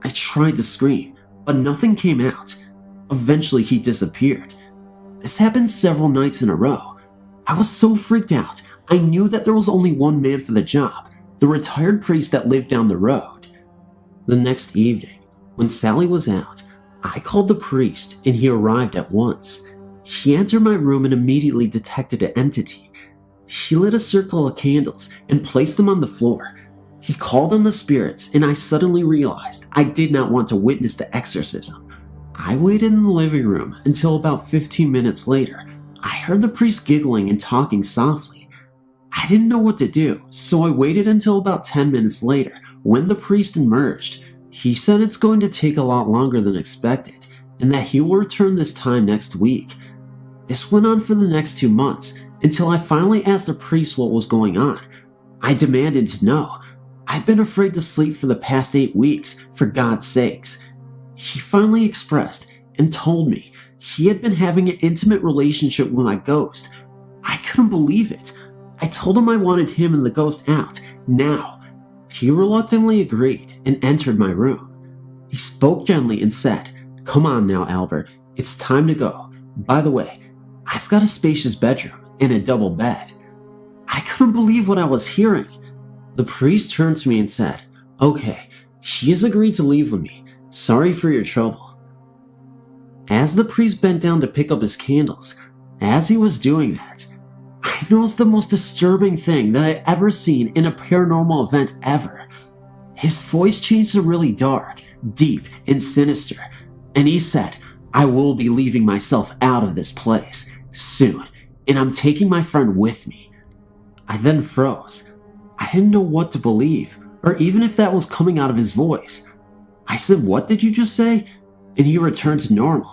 I tried to scream, but nothing came out. Eventually, he disappeared. This happened several nights in a row. I was so freaked out, I knew that there was only one man for the job, the retired priest that lived down the road. The next evening, when Sally was out, I called the priest and he arrived at once. He entered my room and immediately detected an entity. He lit a circle of candles and placed them on the floor. He called on the spirits, and I suddenly realized I did not want to witness the exorcism. I waited in the living room until about 15 minutes later. I heard the priest giggling and talking softly. I didn't know what to do, so I waited until about 10 minutes later when the priest emerged. He said it's going to take a lot longer than expected, and that he will return this time next week. This went on for the next 2 months, until I finally asked the priest what was going on. I demanded to know. I've been afraid to sleep for the past 8 weeks, for God's sakes. He finally expressed and told me he had been having an intimate relationship with my ghost. I couldn't believe it. I told him I wanted him and the ghost out, now. He reluctantly agreed and entered my room. He spoke gently and said, "Come on now, Albert, it's time to go. By the way, I've got a spacious bedroom and a double bed." I couldn't believe what I was hearing. The priest turned to me and said, "Okay, he has agreed to leave with me. Sorry for your trouble." As the priest bent down to pick up his candles, as he was doing that, I noticed the most disturbing thing that I ever seen in a paranormal event ever. His voice changed to really dark, deep, and sinister, and he said, "I will be leaving myself out of this place soon, and I'm taking my friend with me." I then froze. I didn't know what to believe, or even if that was coming out of his voice. I said, "What did you just say?" And he returned to normal.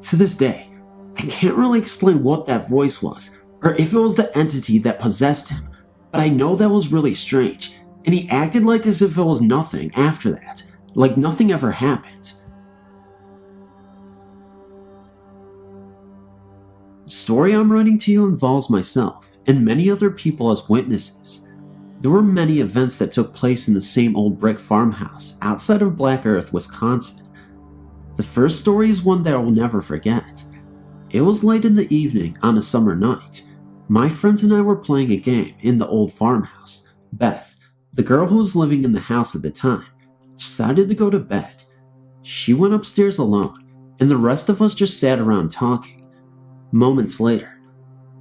To this day, I can't really explain what that voice was, or if it was the entity that possessed him, but I know that was really strange, and he acted like as if it was nothing after that, like nothing ever happened. The story I'm writing to you involves myself and many other people as witnesses. There were many events that took place in the same old brick farmhouse outside of Black Earth, Wisconsin. The first story is one that I will never forget. It was late in the evening on a summer night. My friends and I were playing a game in the old farmhouse. Beth, the girl who was living in the house at the time, decided to go to bed. She went upstairs alone, and the rest of us just sat around talking. Moments later,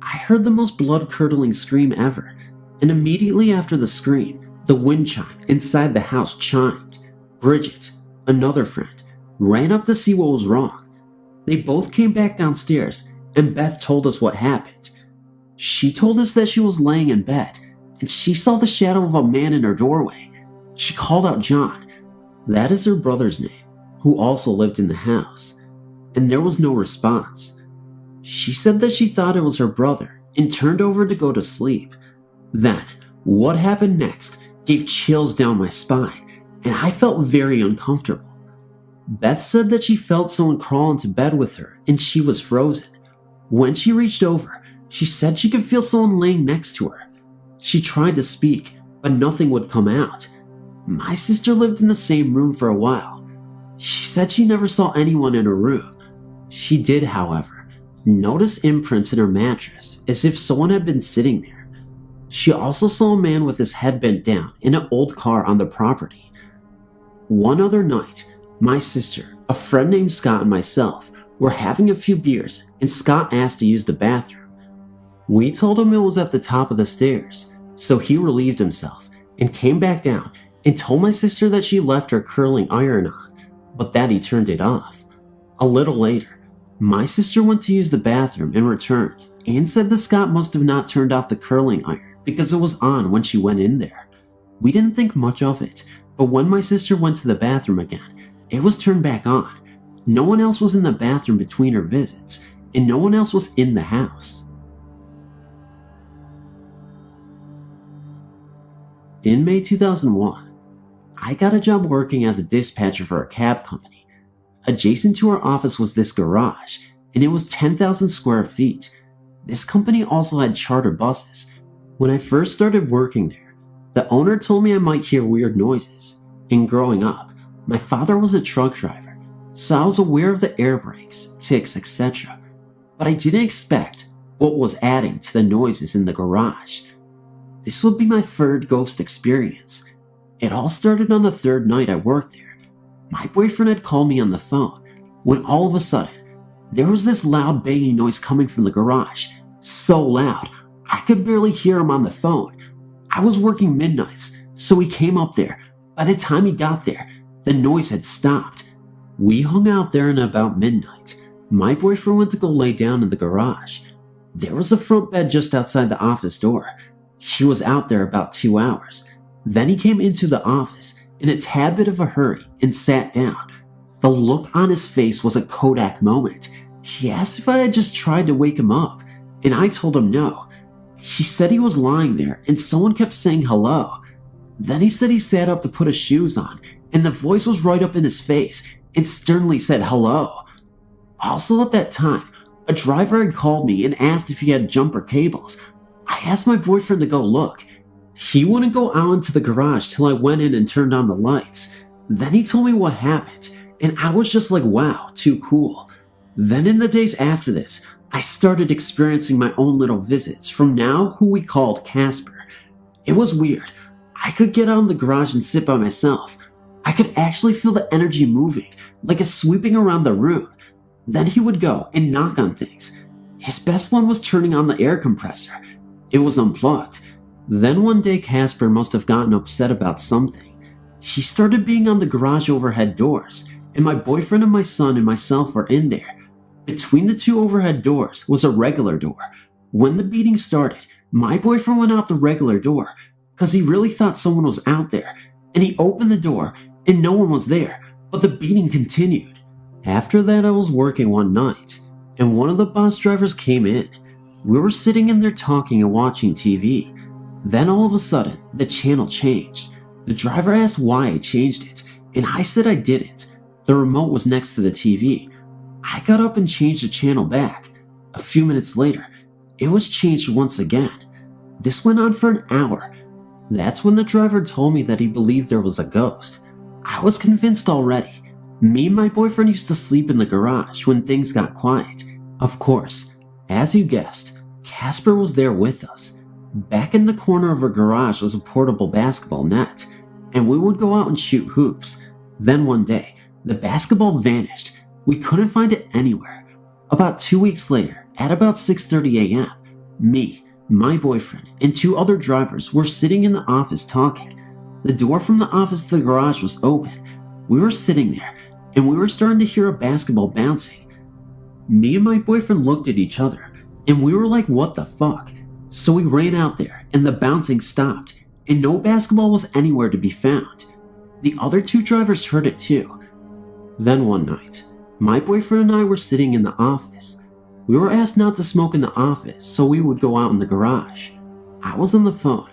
I heard the most blood-curdling scream ever, and immediately after the scream, the wind chime inside the house chimed. Bridget, another friend, ran up to see what was wrong. They both came back downstairs, and Beth told us what happened. She told us that she was laying in bed, and she saw the shadow of a man in her doorway. She called out John, that is her brother's name, who also lived in the house, and there was no response. She said that she thought it was her brother and turned over to go to sleep. Then, what happened next gave chills down my spine, and I felt very uncomfortable. Beth said that she felt someone crawl into bed with her and she was frozen. When she reached over, she said she could feel someone laying next to her. She tried to speak, but nothing would come out. My sister lived in the same room for a while. She said she never saw anyone in her room. She did, however, notice imprints in her mattress as if someone had been sitting there. She also saw a man with his head bent down in an old car on the property. One other night, my sister, A friend named Scott and myself were having a few beers, and Scott asked to use the bathroom. We told him it was at the top of the stairs, so he relieved himself and came back down and told my sister that she left her curling iron on, but that he turned it off. A little later, my sister went to use the bathroom and returned and said that Scott must have not turned off the curling iron because it was on when she went in there. We didn't think much of it, but when my sister went to the bathroom again, it was turned back on. No one else was in the bathroom between her visits, and no one else was in the house. In May 2001, I got a job working as a dispatcher for a cab company. Adjacent to our office was this garage, and it was 10,000 square feet. This company also had charter buses. When I first started working there, the owner told me I might hear weird noises. And growing up, my father was a truck driver, so I was aware of the air brakes, ticks, etc. But I didn't expect what was adding to the noises in the garage. This would be my third ghost experience. It all started on the third night I worked there. My boyfriend had called me on the phone when all of a sudden, there was this loud banging noise coming from the garage. So loud, I could barely hear him on the phone. I was working midnights, so he came up there. By the time he got there, the noise had stopped. We hung out there, and about midnight, my boyfriend went to go lay down in the garage. There was a front bed just outside the office door. He was out there about 2 hours. Then he came into the office in a tad bit of a hurry and sat down. The look on his face was a Kodak moment. He asked if I had just tried to wake him up, and I told him no. He said he was lying there and someone kept saying hello. Then he said he sat up to put his shoes on, and the voice was right up in his face and sternly said hello. Also at that time, a driver had called me and asked if he had jumper cables. I asked my boyfriend to go look. He wouldn't go out into the garage till I went in and turned on the lights. Then he told me what happened, and I was just like, wow, too cool. Then in the days after this, I started experiencing my own little visits from now who we called Casper. It was weird. I could get out in the garage and sit by myself. I could actually feel the energy moving, like it's sweeping around the room. Then he would go and knock on things. His best one was turning on the air compressor. It was unplugged. Then one day Casper must have gotten upset about something. He started being on the garage overhead doors, and my boyfriend and my son and myself were in there. Between the two overhead doors was a regular door. When the beating started, my boyfriend went out the regular door because he really thought someone was out there, and he opened the door and no one was there, but the beating continued. After that, I was working one night, and one of the bus drivers came in. We were sitting in there talking and watching TV. Then all of a sudden, the channel changed. The driver asked why I changed it, and I said I didn't. The remote was next to the TV. I got up and changed the channel back. A few minutes later, it was changed once again. This went on for an hour. That's when the driver told me that he believed there was a ghost. I was convinced already. Me and my boyfriend used to sleep in the garage when things got quiet. Of course, as you guessed, Casper was there with us. Back in the corner of our garage was a portable basketball net, and we would go out and shoot hoops. Then one day, the basketball vanished. We couldn't find it anywhere. About 2 weeks later, at about 6:30 a.m., me, my boyfriend, and 2 other drivers were sitting in the office talking. The door from the office to the garage was open. We were sitting there, and we were starting to hear a basketball bouncing. Me and my boyfriend looked at each other, and we were like, what the fuck? So we ran out there, and the bouncing stopped, and no basketball was anywhere to be found. The other 2 drivers heard it too. Then one night, my boyfriend and I were sitting in the office. We were asked not to smoke in the office, so we would go out in the garage. I was on the phone.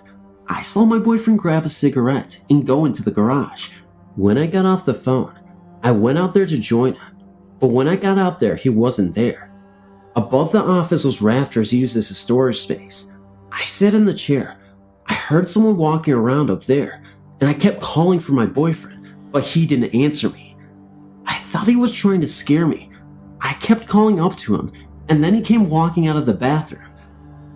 I saw my boyfriend grab a cigarette and go into the garage. When I got off the phone, I went out there to join him, but when I got out there, he wasn't there. Above the office was rafters used as a storage space. I sat in the chair. I heard someone walking around up there, and I kept calling for my boyfriend, but he didn't answer me. I thought he was trying to scare me. I kept calling up to him, and then he came walking out of the bathroom.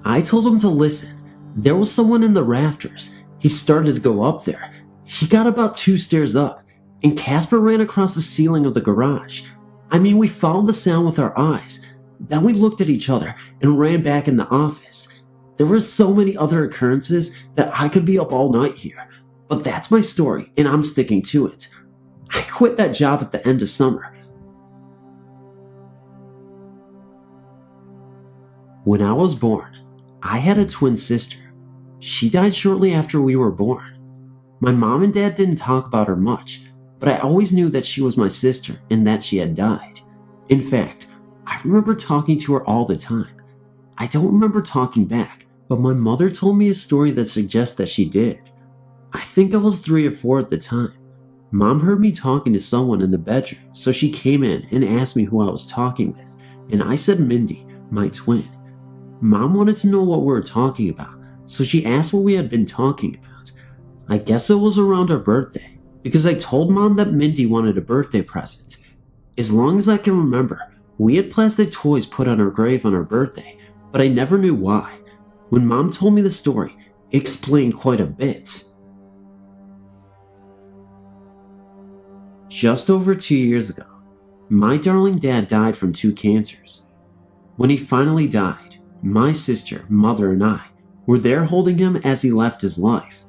I told him to listen. There was someone in the rafters. He started to go up there. He got about 2 stairs up, and Casper ran across the ceiling of the garage. We followed the sound with our eyes. Then we looked at each other and ran back in the office. There were so many other occurrences that I could be up all night here, but that's my story and I'm sticking to it. I quit that job at the end of summer. When I was born, I had a twin sister. She died shortly after we were born. My mom and dad didn't talk about her much, but I always knew that she was my sister and that she had died. In fact, I remember talking to her all the time. I don't remember talking back, but my mother told me a story that suggests that she did. I think I was 3 or 4 at the time. Mom heard me talking to someone in the bedroom, so she came in and asked me who I was talking with, and I said Mindy, my twin. Mom wanted to know what we were talking about, so she asked what we had been talking about. I guess it was around our birthday, because I told Mom that Mindy wanted a birthday present. As long as I can remember, we had plastic toys put on her grave on her birthday, but I never knew why. When Mom told me the story, it explained quite a bit. Just over 2 years ago, my darling dad died from 2 cancers. When he finally died, my sister, mother, and I were there holding him as he left his life.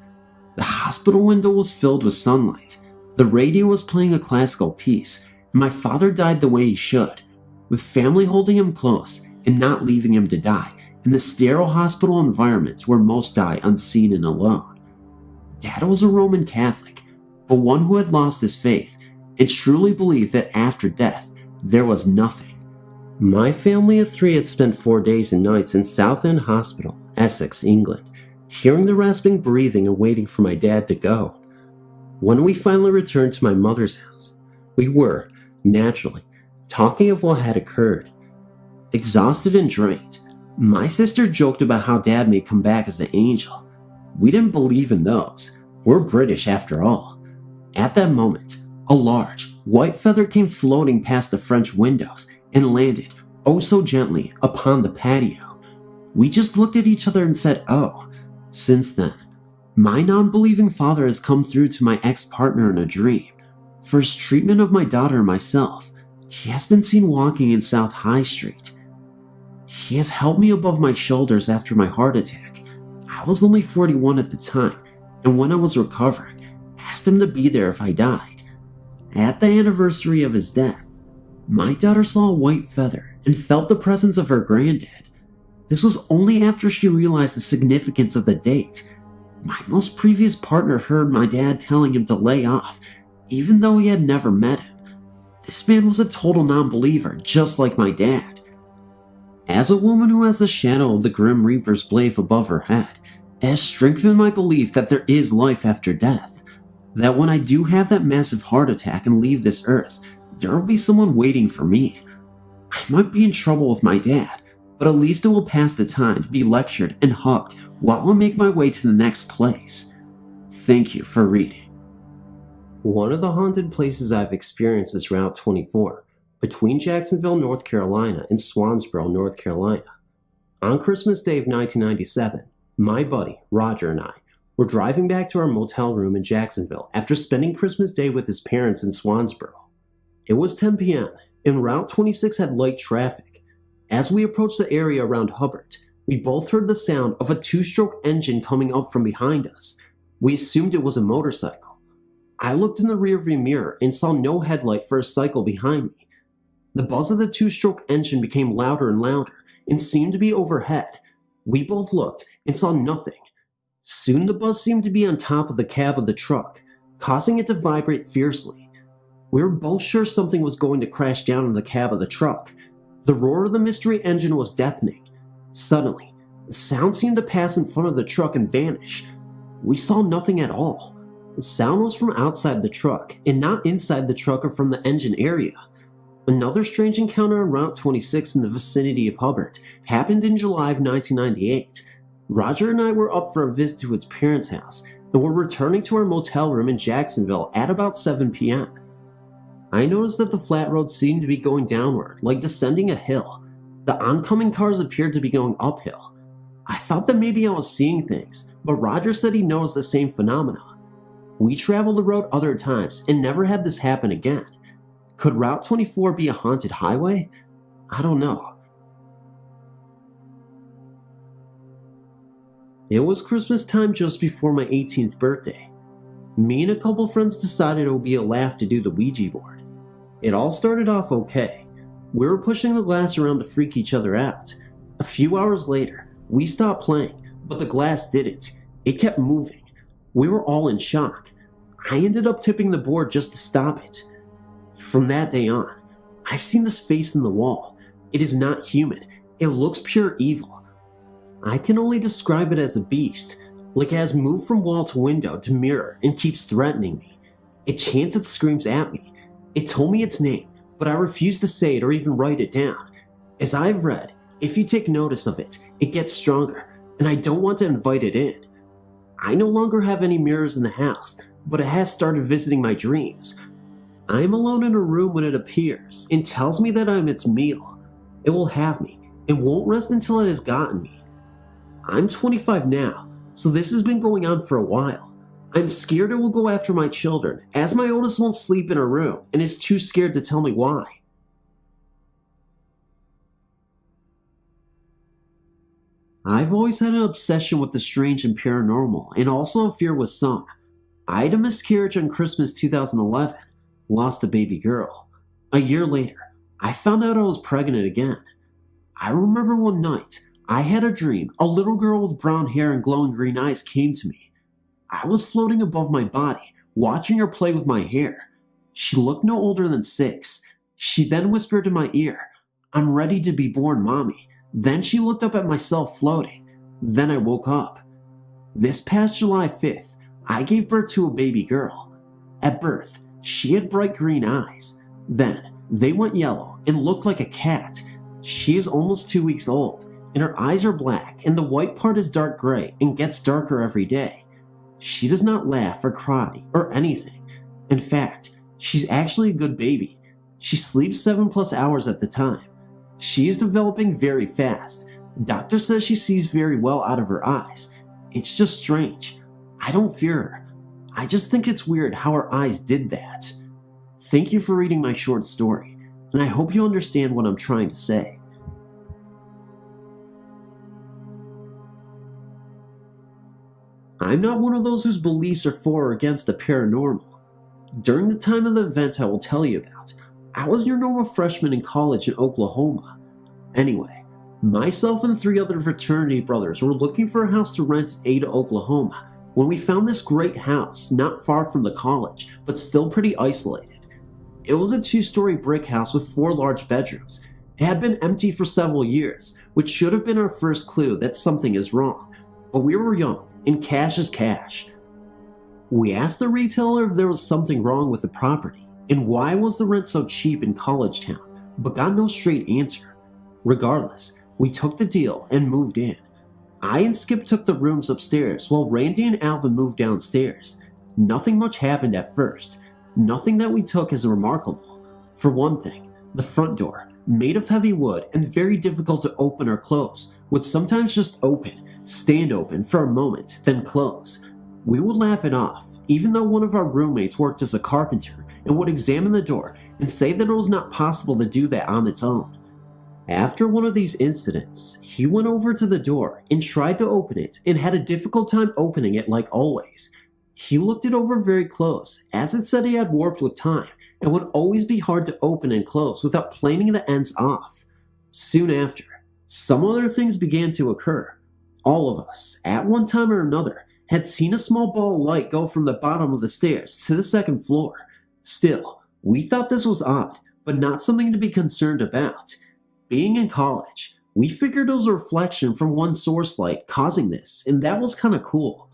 The hospital window was filled with sunlight. The radio was playing a classical piece, and my father died the way he should, with family holding him close and not leaving him to die in the sterile hospital environment where most die unseen and alone. Dad was a Roman Catholic, but one who had lost his faith and truly believed that after death, there was nothing. My family of 3 had spent 4 days and nights in Southend Hospital, Essex, England, hearing the rasping breathing and waiting for my dad to go. When we finally returned to my mother's house, we were, naturally, talking of what had occurred. Exhausted and drained, my sister joked about how Dad may come back as an angel. We didn't believe in those. We're British after all. At that moment, a large, white feather came floating past the French windows and landed, oh so gently, upon the patio. We just looked at each other and said, oh. Since then, my non-believing father has come through to my ex-partner in a dream. For his treatment of my daughter and myself, he has been seen walking in South High Street. He has held me above my shoulders after my heart attack. I was only 41 at the time, and when I was recovering, asked him to be there if I died. At the anniversary of his death, my daughter saw a white feather and felt the presence of her granddad. This was only after she realized the significance of the date. My most previous partner heard my dad telling him to lay off, even though he had never met him. This man was a total non-believer, just like my dad. As a woman who has the shadow of the Grim Reaper's blade above her head, it has strengthened my belief that there is life after death. That when I do have that massive heart attack and leave this earth, there will be someone waiting for me. I might be in trouble with my dad, but at least it will pass the time to be lectured and hugged while I make my way to the next place. Thank you for reading. One of the haunted places I've experienced is Route 24, between Jacksonville, North Carolina and Swansboro, North Carolina. On Christmas Day of 1997, my buddy, Roger, and I were driving back to our motel room in Jacksonville after spending Christmas Day with his parents in Swansboro. It was 10 p.m., and Route 26 had light traffic. As we approached the area around Hubbard, we both heard the sound of a 2-stroke engine coming up from behind us. We assumed it was a motorcycle. I looked in the rearview mirror and saw no headlight for a cycle behind me. The buzz of the 2-stroke engine became louder and louder and seemed to be overhead. We both looked and saw nothing. Soon the buzz seemed to be on top of the cab of the truck, causing it to vibrate fiercely. We were both sure something was going to crash down on the cab of the truck. The roar of the mystery engine was deafening. Suddenly, the sound seemed to pass in front of the truck and vanish. We saw nothing at all. The sound was from outside the truck, and not inside the truck or from the engine area. Another strange encounter on Route 26 in the vicinity of Hubbard happened in July of 1998. Roger and I were up for a visit to his parents' house, and were returning to our motel room in Jacksonville at about 7 p.m. I noticed that the flat road seemed to be going downward, like descending a hill. The oncoming cars appeared to be going uphill. I thought that maybe I was seeing things, but Roger said he noticed the same phenomenon. We traveled the road other times and never had this happen again. Could Route 24 be a haunted highway? I don't know. It was Christmas time just before my 18th birthday. Me and a couple friends decided it would be a laugh to do the Ouija board. It all started off okay. We were pushing the glass around to freak each other out. A few hours later, we stopped playing, but the glass didn't. It kept moving. We were all in shock. I ended up tipping the board just to stop it. From that day on, I've seen this face in the wall. It is not human. It looks pure evil. I can only describe it as a beast, like it has moved from wall to window to mirror and keeps threatening me. It chants and screams at me. It told me its name, but I refuse to say it or even write it down. As I've read, if you take notice of it, it gets stronger, and I don't want to invite it in. I no longer have any mirrors in the house, but it has started visiting my dreams. I am alone in a room when it appears and tells me that I am its meal. It will have me and won't rest until it has gotten me. I'm 25 now, so this has been going on for a while. I'm scared it will go after my children, as my oldest won't sleep in her room and is too scared to tell me why. I've always had an obsession with the strange and paranormal, and also a fear with some. I had a miscarriage on Christmas 2011, lost a baby girl. A year later, I found out I was pregnant again. I remember one night, I had a dream. A little girl with brown hair and glowing green eyes came to me. I was floating above my body, watching her play with my hair. She looked no older than 6. She then whispered in my ear, "I'm ready to be born, Mommy." Then she looked up at myself floating. Then I woke up. This past July 5th, I gave birth to a baby girl. At birth, she had bright green eyes. Then, they went yellow and looked like a cat. She is almost 2 weeks old, and her eyes are black, and the white part is dark gray and gets darker every day. She does not laugh or cry or anything. In fact, she's actually a good baby. She sleeps 7+ hours at the time. She is developing very fast. Doctor says she sees very well out of her eyes. It's just strange. I don't fear her. I just think it's weird how her eyes did that. Thank you for reading my short story, and I hope you understand what I'm trying to say. I'm not one of those whose beliefs are for or against the paranormal. During the time of the event I will tell you about, I was your normal freshman in college in Oklahoma. Anyway, myself and 3 other fraternity brothers were looking for a house to rent in Ada, Oklahoma, when we found this great house not far from the college, but still pretty isolated. It was a 2-story brick house with 4 large bedrooms. It had been empty for several years, which should have been our first clue that something is wrong. But we were young, and cash is cash. We asked the retailer if there was something wrong with the property, and why was the rent so cheap in college town, but got no straight answer. Regardless, we took the deal and moved in. I and Skip took the rooms upstairs while Randy and Alvin moved downstairs. Nothing much happened at first. Nothing that we took as remarkable. For one thing, the front door, made of heavy wood and very difficult to open or close, would sometimes just stand open for a moment, then close. We would laugh it off, even though one of our roommates worked as a carpenter and would examine the door and say that it was not possible to do that on its own. After one of these incidents, he went over to the door and tried to open it and had a difficult time opening it like always. He looked it over very close, as it said he had warped with time and would always be hard to open and close without planing the ends off. Soon after, some other things began to occur. All of us, at one time or another, had seen a small ball of light go from the bottom of the stairs to the second floor. Still, we thought this was odd, but not something to be concerned about. Being in college, we figured it was a reflection from one source light causing this, and that was kinda cool.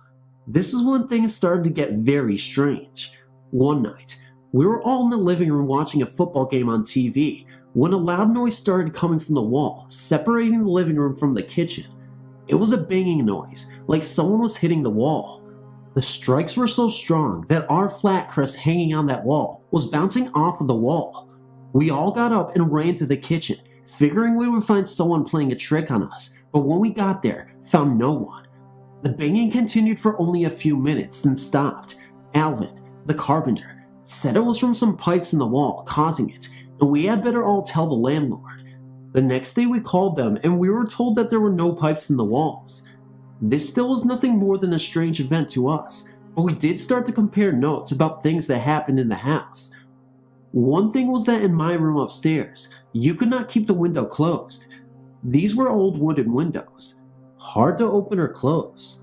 This is when things started to get very strange. One night, we were all in the living room watching a football game on TV when a loud noise started coming from the wall, separating the living room from the kitchen. It was a banging noise, like someone was hitting the wall. The strikes were so strong that our flat crest hanging on that wall was bouncing off of the wall. We all got up and ran to the kitchen, figuring we would find someone playing a trick on us, but when we got there, found no one. The banging continued for only a few minutes, then stopped. Alvin, the carpenter, said it was from some pipes in the wall causing it, and we had better all tell the landlord. The next day we called them and we were told that there were no pipes in the walls. This still was nothing more than a strange event to us, but we did start to compare notes about things that happened in the house. One thing was that in my room upstairs, you could not keep the window closed. These were old wooden windows, hard to open or close.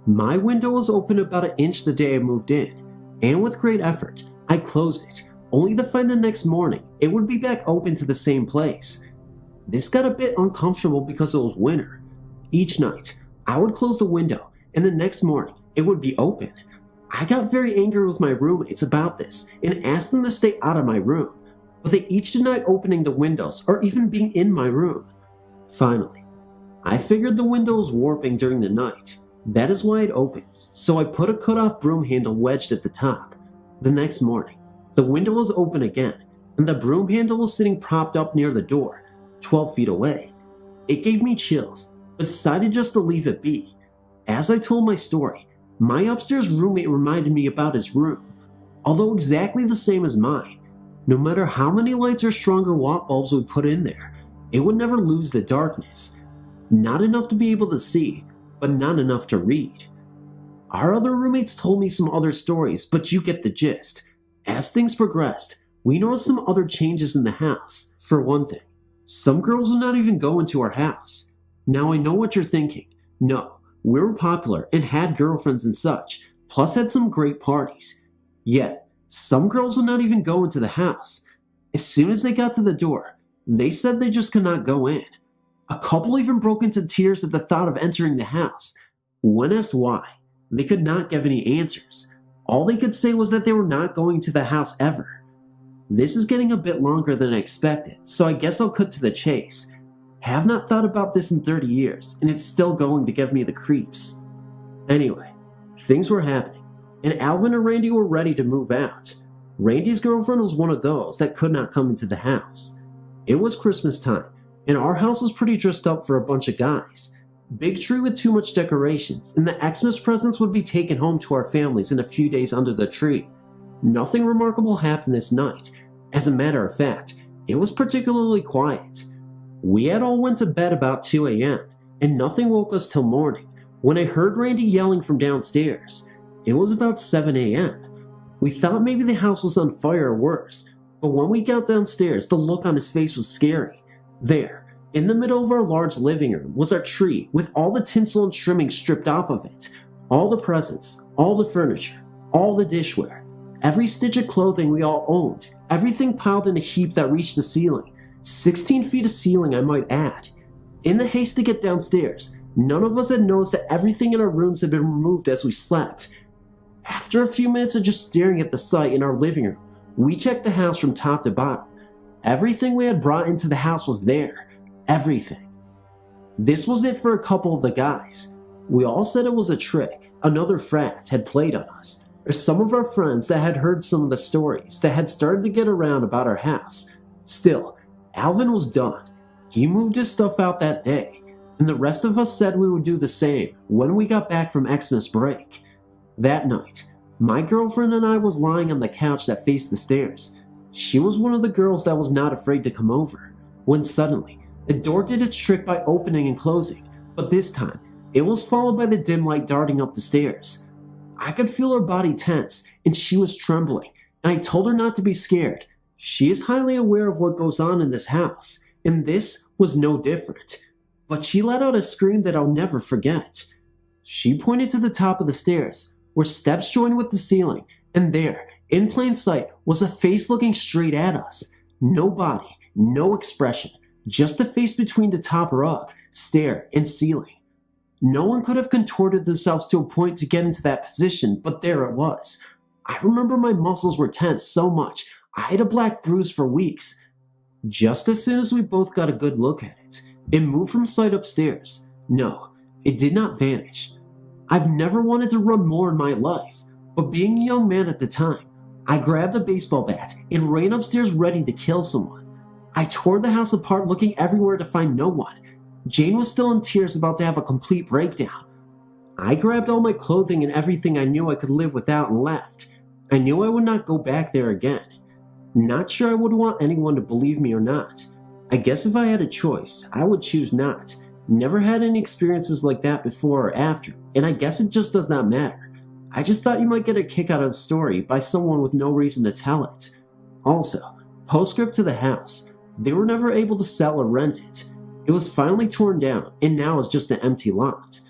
My window was open about an inch the day I moved in, and with great effort, I closed it, only to find the next morning it would be back open to the same place. This got a bit uncomfortable because it was winter. Each night, I would close the window, and the next morning, it would be open. I got very angry with my roommates about this and asked them to stay out of my room, but they each denied opening the windows or even being in my room. Finally, I figured the window was warping during the night. That is why it opens, so I put a cut-off broom handle wedged at the top. The next morning, the window was open again, and the broom handle was sitting propped up near the door, 12 feet away. It gave me chills, but decided just to leave it be. As I told my story, my upstairs roommate reminded me about his room. Although exactly the same as mine, no matter how many lights or stronger watt bulbs we put in there, it would never lose the darkness. Not enough to be able to see, but not enough to read. Our other roommates told me some other stories, but you get the gist. As things progressed, we noticed some other changes in the house. For one thing, some girls would not even go into our house. Now I know what you're thinking. No, we were popular and had girlfriends and such, plus had some great parties. Yet, some girls would not even go into the house. As soon as they got to the door, they said they just could not go in. A couple even broke into tears at the thought of entering the house. When asked why, they could not give any answers. All they could say was that they were not going to the house ever. This is getting a bit longer than I expected, so I guess I'll cut to the chase. Have not thought about this in 30 years, and it's still going to give me the creeps. Anyway, things were happening, and Alvin and Randy were ready to move out. Randy's girlfriend was one of those that could not come into the house. It was Christmas time, and our house was pretty dressed up for a bunch of guys. Big tree with too much decorations, and the Xmas presents would be taken home to our families in a few days under the tree. Nothing remarkable happened this night. As a matter of fact, it was particularly quiet. We had all went to bed about 2 a.m., and nothing woke us till morning, when I heard Randy yelling from downstairs. It was about 7 a.m. We thought maybe the house was on fire or worse, but when we got downstairs, the look on his face was scary. There, in the middle of our large living room, was our tree with all the tinsel and trimming stripped off of it. All the presents, all the furniture, all the dishware, every stitch of clothing we all owned, everything piled in a heap that reached the ceiling. 16 feet of ceiling, I might add. In the haste to get downstairs, none of us had noticed that everything in our rooms had been removed as we slept. After a few minutes of just staring at the sight in our living room, we checked the house from top to bottom. Everything we had brought into the house was there. Everything. This was it for a couple of the guys. We all said it was a trick another frat had played on us, or some of our friends that had heard some of the stories that had started to get around about our house. Still, Alvin was done. He moved his stuff out that day, and the rest of us said we would do the same when we got back from Xmas break. That night, my girlfriend and I was lying on the couch that faced the stairs. She was one of the girls that was not afraid to come over, when suddenly, the door did its trick by opening and closing, but this time, it was followed by the dim light darting up the stairs. I could feel her body tense, and she was trembling, and I told her not to be scared. She is highly aware of what goes on in this house, and this was no different. But she let out a scream that I'll never forget. She pointed to the top of the stairs, where steps joined with the ceiling, and there, in plain sight, was a face looking straight at us. No body, no expression, just a face between the top rug, stair, and ceiling. No one could have contorted themselves to a point to get into that position, but there it was. I remember my muscles were tense so much, I had a black bruise for weeks. Just as soon as we both got a good look at it, it moved from sight upstairs. No, it did not vanish. I've never wanted to run more in my life, but being a young man at the time, I grabbed a baseball bat and ran upstairs ready to kill someone. I tore the house apart looking everywhere to find no one. Jane was still in tears, about to have a complete breakdown. I grabbed all my clothing and everything I knew I could live without and left. I knew I would not go back there again. Not sure I would want anyone to believe me or not. I guess if I had a choice, I would choose not. Never had any experiences like that before or after, and I guess it just does not matter. I just thought you might get a kick out of the story by someone with no reason to tell it. Also, postscript to the house, they were never able to sell or rent it. It was finally torn down, and now is just an empty lot.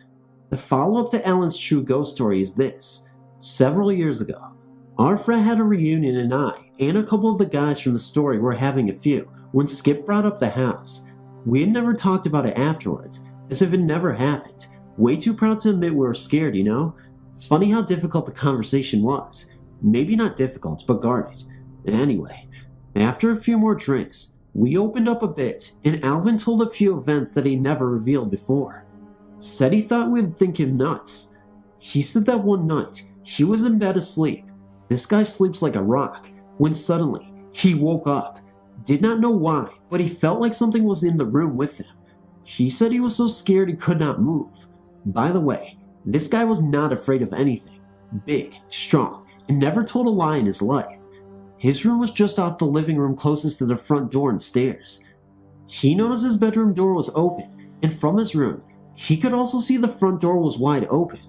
The follow-up to Ellen's true ghost story is this. Several years ago, our friend had a reunion and I and a couple of the guys from the story were having a few when Skip brought up the house. We had never talked about it afterwards, as if it never happened. Way too proud to admit we were scared, you know? Funny how difficult the conversation was. Maybe not difficult, but guarded. Anyway, after a few more drinks, we opened up a bit, and Alvin told a few events that he never revealed before. Said he thought we'd think him nuts. He said that one night, he was in bed asleep. This guy sleeps like a rock, when suddenly, he woke up. Did not know why, but he felt like something was in the room with him. He said he was so scared he could not move. By the way, this guy was not afraid of anything. Big, strong, and never told a lie in his life. His room was just off the living room closest to the front door and stairs. He noticed his bedroom door was open, and from his room, he could also see the front door was wide open.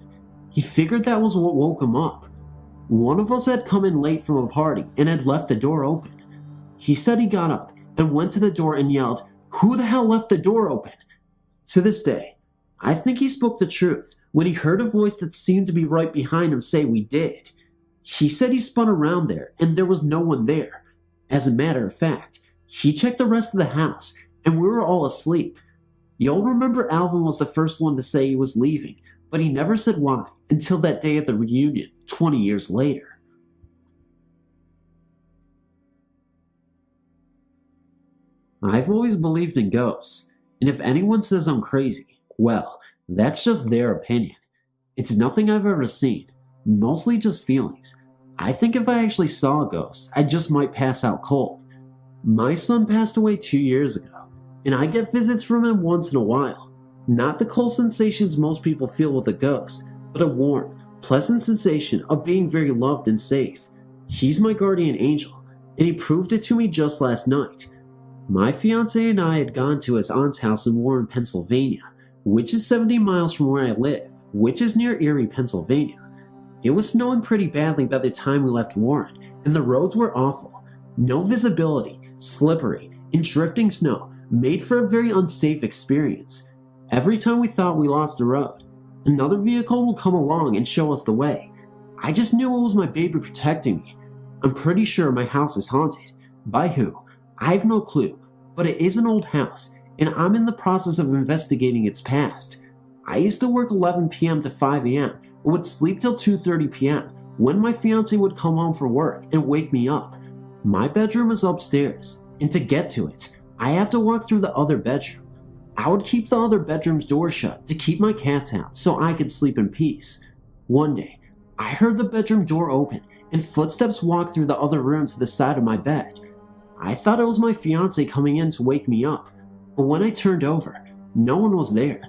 He figured that was what woke him up. One of us had come in late from a party and had left the door open. He said he got up and went to the door and yelled, "Who the hell left the door open?" To this day, I think he spoke the truth when he heard a voice that seemed to be right behind him say we did. He said he spun around there and there was no one there. As a matter of fact, he checked the rest of the house and we were all asleep. You'll remember Alvin was the first one to say he was leaving, but he never said why until that day at the reunion 20 years later. I've always believed in ghosts, and if anyone says I'm crazy, well, that's just their opinion. It's nothing I've ever seen, mostly just feelings. I think if I actually saw a ghost, I just might pass out cold. My son passed away 2 years ago, and I get visits from him once in a while. Not the cold sensations most people feel with a ghost, but a warm, pleasant sensation of being very loved and safe. He's my guardian angel, and he proved it to me just last night. My fiance and I had gone to his aunt's house in Warren, Pennsylvania, which is 70 miles from where I live, which is near Erie, Pennsylvania. It was snowing pretty badly by the time we left Warren, and the roads were awful. No visibility, slippery, and drifting snow made for a very unsafe experience. Every time we thought we lost the road, another vehicle would come along and show us the way. I just knew it was my baby protecting me. I'm pretty sure my house is haunted. By who? I have no clue, but it is an old house, and I'm in the process of investigating its past. I used to work 11 p.m. to 5 a.m., but would sleep till 2:30 p.m. when my fiance would come home from work and wake me up. My bedroom is upstairs, and to get to it, I have to walk through the other bedroom. I would keep the other bedroom's door shut to keep my cats out so I could sleep in peace. One day, I heard the bedroom door open and footsteps walk through the other room to the side of my bed. I thought it was my fiance coming in to wake me up, but when I turned over, no one was there.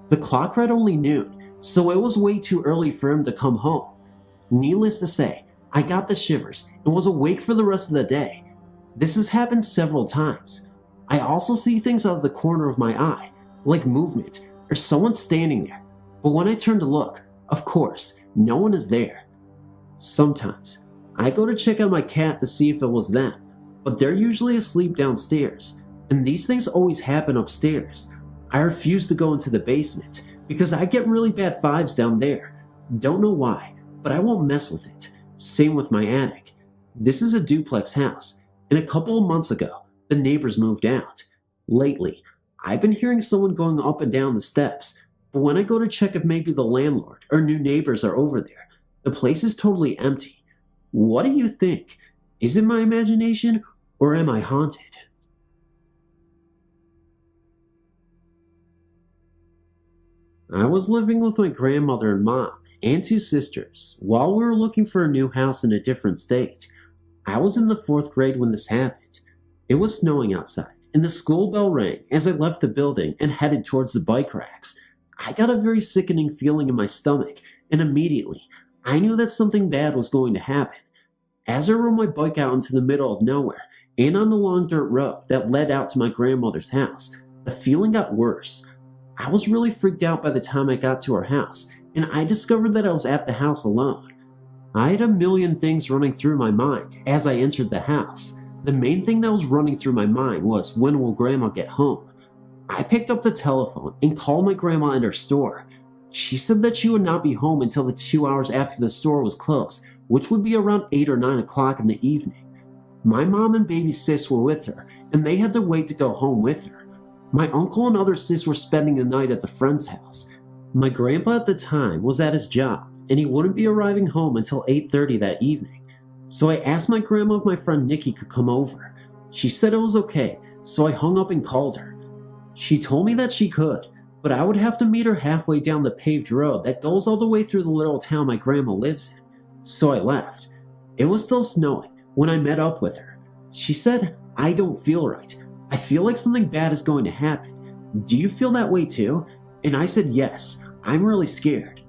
The clock read only noon, so it was way too early for him to come home. Needless to say, I got the shivers and was awake for the rest of the day. This has happened several times. I also see things out of the corner of my eye, like movement or someone standing there, but when I turn to look, of course, no one is there. Sometimes, I go to check on my cat to see if it was them, but they're usually asleep downstairs, and these things always happen upstairs. I refuse to go into the basement because I get really bad vibes down there. Don't know why, but I won't mess with it. Same with my attic. This is a duplex house, and a couple of months ago, the neighbors moved out. Lately, I've been hearing someone going up and down the steps, but when I go to check if maybe the landlord or new neighbors are over there, the place is totally empty. What do you think? Is it my imagination, or am I haunted? I was living with my grandmother and mom and 2 sisters while we were looking for a new house in a different state. I was in the 4th grade when this happened. It was snowing outside, and the school bell rang as I left the building and headed towards the bike racks. I got a very sickening feeling in my stomach, and immediately, I knew that something bad was going to happen. As I rode my bike out into the middle of nowhere, and on the long dirt road that led out to my grandmother's house, the feeling got worse. I was really freaked out by the time I got to her house, and I discovered that I was at the house alone. I had a million things running through my mind as I entered the house. The main thing that was running through my mind was, when will Grandma get home? I picked up the telephone and called my grandma in her store. She said that she would not be home until the 2 hours after the store was closed, which would be around 8 or 9 o'clock in the evening. My mom and baby sis were with her, and they had to wait to go home with her. My uncle and other sis were spending the night at the friend's house. My grandpa at the time was at his job, and he wouldn't be arriving home until 8:30 that evening. So I asked my grandma if my friend Nikki could come over. She said it was okay, so I hung up and called her. She told me that she could, but I would have to meet her halfway down the paved road that goes all the way through the little town my grandma lives in. So I left. It was still snowing when I met up with her. She said, "I don't feel right. I feel like something bad is going to happen. Do you feel that way too?" And I said, "Yes, I'm really scared."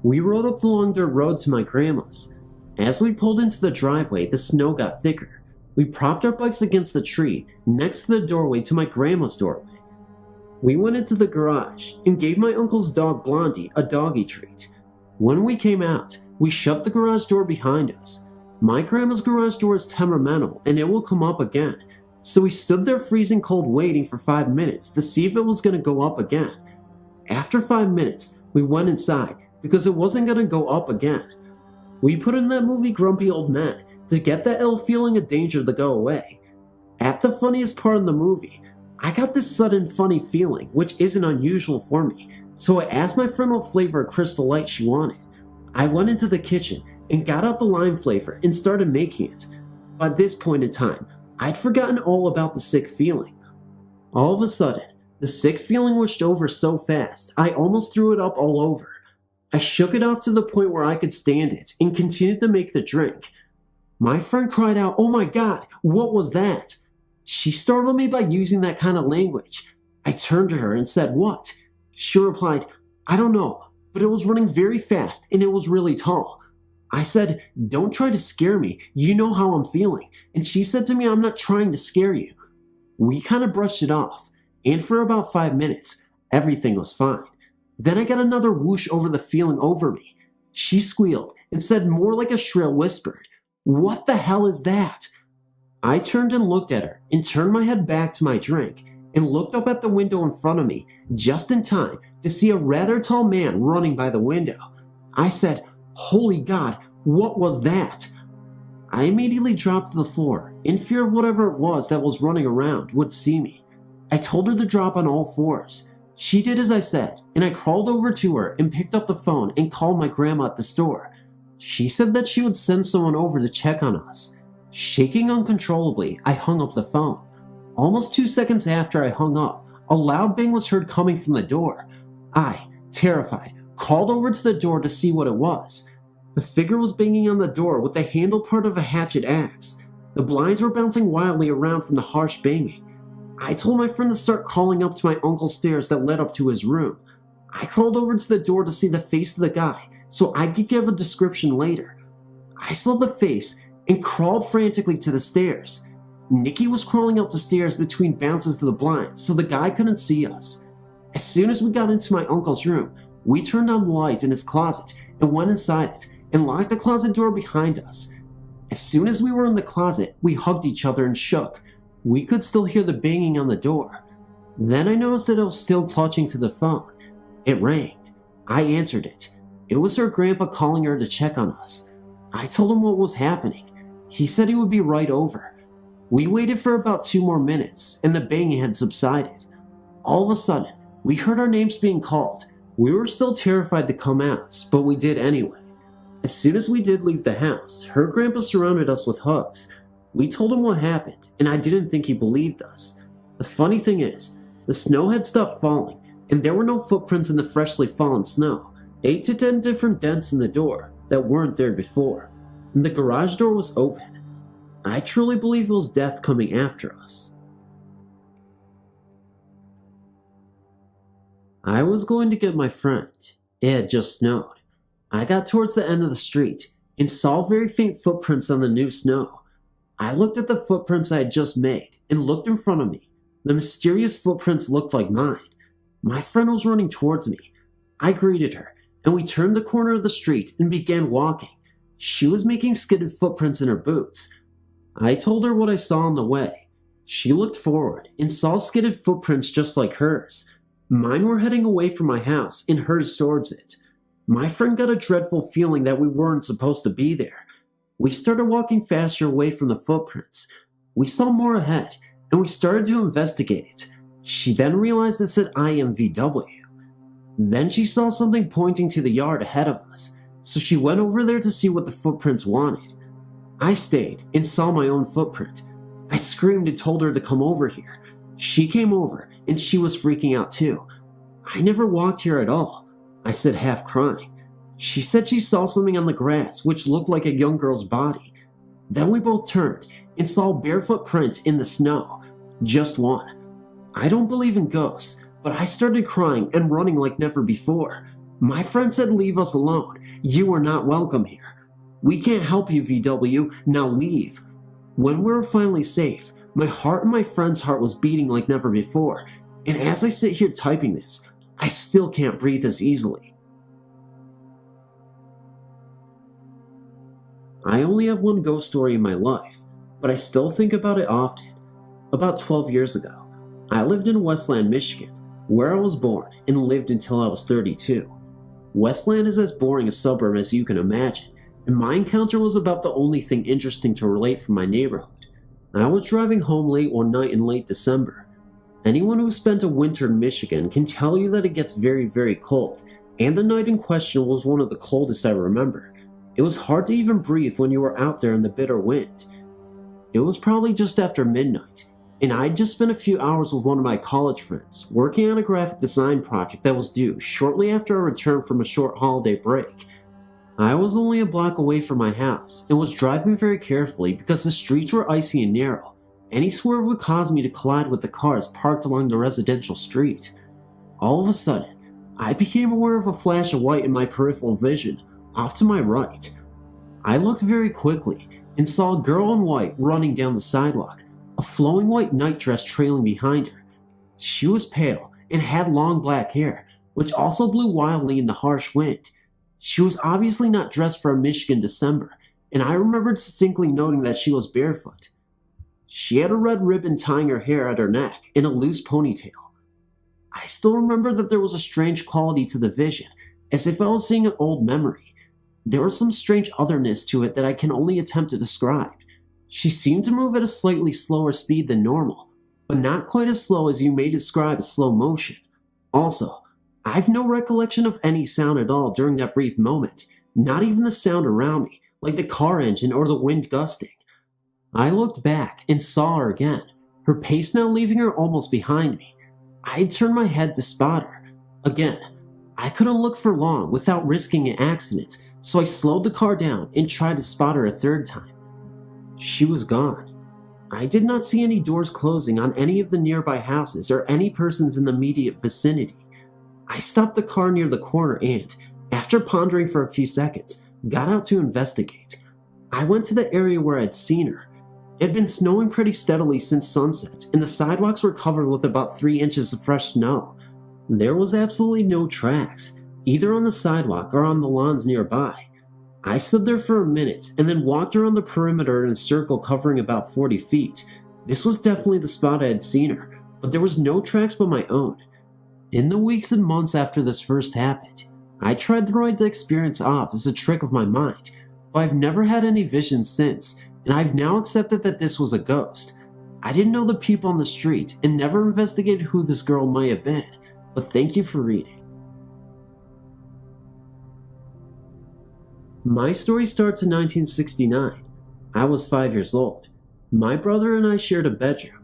We rode up the long dirt road to my grandma's. As we pulled into the driveway, the snow got thicker. We propped our bikes against the tree next to the doorway to my grandma's doorway. We went into the garage and gave my uncle's dog Blondie a doggy treat. When we came out, we shut the garage door behind us. My grandma's garage door is temperamental and it will come up again, so we stood there freezing cold waiting for 5 minutes to see if it was going to go up again. After 5 minutes, we went inside because it wasn't going to go up again. We put in that movie Grumpy Old Men to get that ill feeling of danger to go away. At the funniest part in the movie, I got this sudden funny feeling, which isn't unusual for me, so I asked my friend what flavor of Crystal Light she wanted. I went into the kitchen and got out the lime flavor and started making it. By this point in time, I'd forgotten all about the sick feeling. All of a sudden, the sick feeling washed over so fast, I almost threw it up all over. I shook it off to the point where I could stand it and continued to make the drink. My friend cried out, "Oh my God, what was that?" She startled me by using that kind of language. I turned to her and said, "What?" She replied, "I don't know, but it was running very fast and it was really tall." I said, "Don't try to scare me, you know how I'm feeling." And she said to me, "I'm not trying to scare you." We kind of brushed it off, and for about 5 minutes, everything was fine. Then I got another whoosh over the feeling over me. She squealed and said more like a shrill whisper, "What the hell is that?" I turned and looked at her and turned my head back to my drink and looked up at the window in front of me just in time to see a rather tall man running by the window. I said, "Holy God, what was that?" I immediately dropped to the floor in fear of whatever it was that was running around would see me. I told her to drop on all fours. She did as I said, and I crawled over to her and picked up the phone and called my grandma at the store. She said that she would send someone over to check on us. Shaking uncontrollably, I hung up the phone. Almost 2 seconds after I hung up, a loud bang was heard coming from the door. I, terrified, crawled over to the door to see what it was. The figure was banging on the door with the handle part of a hatchet axe. The blinds were bouncing wildly around from the harsh banging. I told my friend to start crawling up to my uncle's stairs that led up to his room. I crawled over to the door to see the face of the guy so I could give a description later. I saw the face and crawled frantically to the stairs. Nikki was crawling up the stairs between bounces to the blinds so the guy couldn't see us. As soon as we got into my uncle's room, we turned on the light in his closet and went inside it and locked the closet door behind us. As soon as we were in the closet, we hugged each other and shook. We could still hear the banging on the door. Then I noticed that I was still clutching to the phone. It rang. I answered it. It was her grandpa calling her to check on us. I told him what was happening. He said he would be right over. We waited for about 2 more minutes, and the banging had subsided. All of a sudden, we heard our names being called. We were still terrified to come out, but we did anyway. As soon as we did leave the house, her grandpa surrounded us with hugs. We told him what happened, and I didn't think he believed us. The funny thing is, the snow had stopped falling, and there were no footprints in the freshly fallen snow. 8 to 10 different dents in the door that weren't there before, and the garage door was open. I truly believe it was death coming after us. I was going to get my friend. It had just snowed. I got towards the end of the street and saw very faint footprints on the new snow. I looked at the footprints I had just made and looked in front of me. The mysterious footprints looked like mine. My friend was running towards me. I greeted her, and we turned the corner of the street and began walking. She was making skidded footprints in her boots. I told her what I saw on the way. She looked forward and saw skidded footprints just like hers. Mine were heading away from my house and hers towards it. My friend got a dreadful feeling that we weren't supposed to be there. We started walking faster away from the footprints. We saw more ahead, and we started to investigate it. She then realized it said IMVW. Then she saw something pointing to the yard ahead of us, so she went over there to see what the footprints wanted. I stayed and saw my own footprint. I screamed and told her to come over here. She came over, and she was freaking out too. I never walked here at all, I said, half crying. She said she saw something on the grass which looked like a young girl's body. Then we both turned and saw a barefoot print in the snow. Just one. I don't believe in ghosts, but I started crying and running like never before. My friend said, "Leave us alone. You are not welcome here. We can't help you, VW. Now leave." When we were finally safe, my heart and my friend's heart was beating like never before, and as I sit here typing this, I still can't breathe as easily. I only have one ghost story in my life, but I still think about it often. About 12 years ago, I lived in Westland, Michigan, where I was born and lived until I was 32. Westland is as boring a suburb as you can imagine, and my encounter was about the only thing interesting to relate from my neighborhood. I was driving home late one night in late December. Anyone who spent a winter in Michigan can tell you that it gets very, very cold, and the night in question was one of the coldest I remember. It was hard to even breathe when you were out there in the bitter wind. It was probably just after midnight, and I'd just spent a few hours with one of my college friends working on a graphic design project that was due shortly after I returned from a short holiday break. I was only a block away from my house and was driving very carefully because the streets were icy and narrow. Any swerve would cause me to collide with the cars parked along the residential street. All of a sudden, I became aware of a flash of white in my peripheral vision, off to my right. I looked very quickly and saw a girl in white running down the sidewalk, a flowing white nightdress trailing behind her. She was pale and had long black hair, which also blew wildly in the harsh wind. She was obviously not dressed for a Michigan December, and I remember distinctly noting that she was barefoot. She had a red ribbon tying her hair at her neck in a loose ponytail. I still remember that there was a strange quality to the vision, as if I was seeing an old memory. There was some strange otherness to it that I can only attempt to describe. She seemed to move at a slightly slower speed than normal, but not quite as slow as you may describe as slow motion. Also, I've no recollection of any sound at all during that brief moment, not even the sound around me, like the car engine or the wind gusting. I looked back and saw her again, her pace now leaving her almost behind me. I had turned my head to spot her. Again, I couldn't look for long without risking an accident, so I slowed the car down and tried to spot her a third time. She was gone. I did not see any doors closing on any of the nearby houses or any persons in the immediate vicinity. I stopped the car near the corner and, after pondering for a few seconds, got out to investigate. I went to the area where I'd seen her. It had been snowing pretty steadily since sunset, and the sidewalks were covered with about 3 inches of fresh snow. There was absolutely no tracks, either on the sidewalk or on the lawns nearby. I stood there for a minute and then walked around the perimeter in a circle covering about 40 feet. This was definitely the spot I had seen her, but there was no tracks but my own. In the weeks and months after this first happened, I tried to write the experience off as a trick of my mind, but I've never had any visions since, and I've now accepted that this was a ghost. I didn't know the people on the street and never investigated who this girl might have been, but thank you for reading. My story starts in 1969. I was 5 years old. My brother and I shared a bedroom.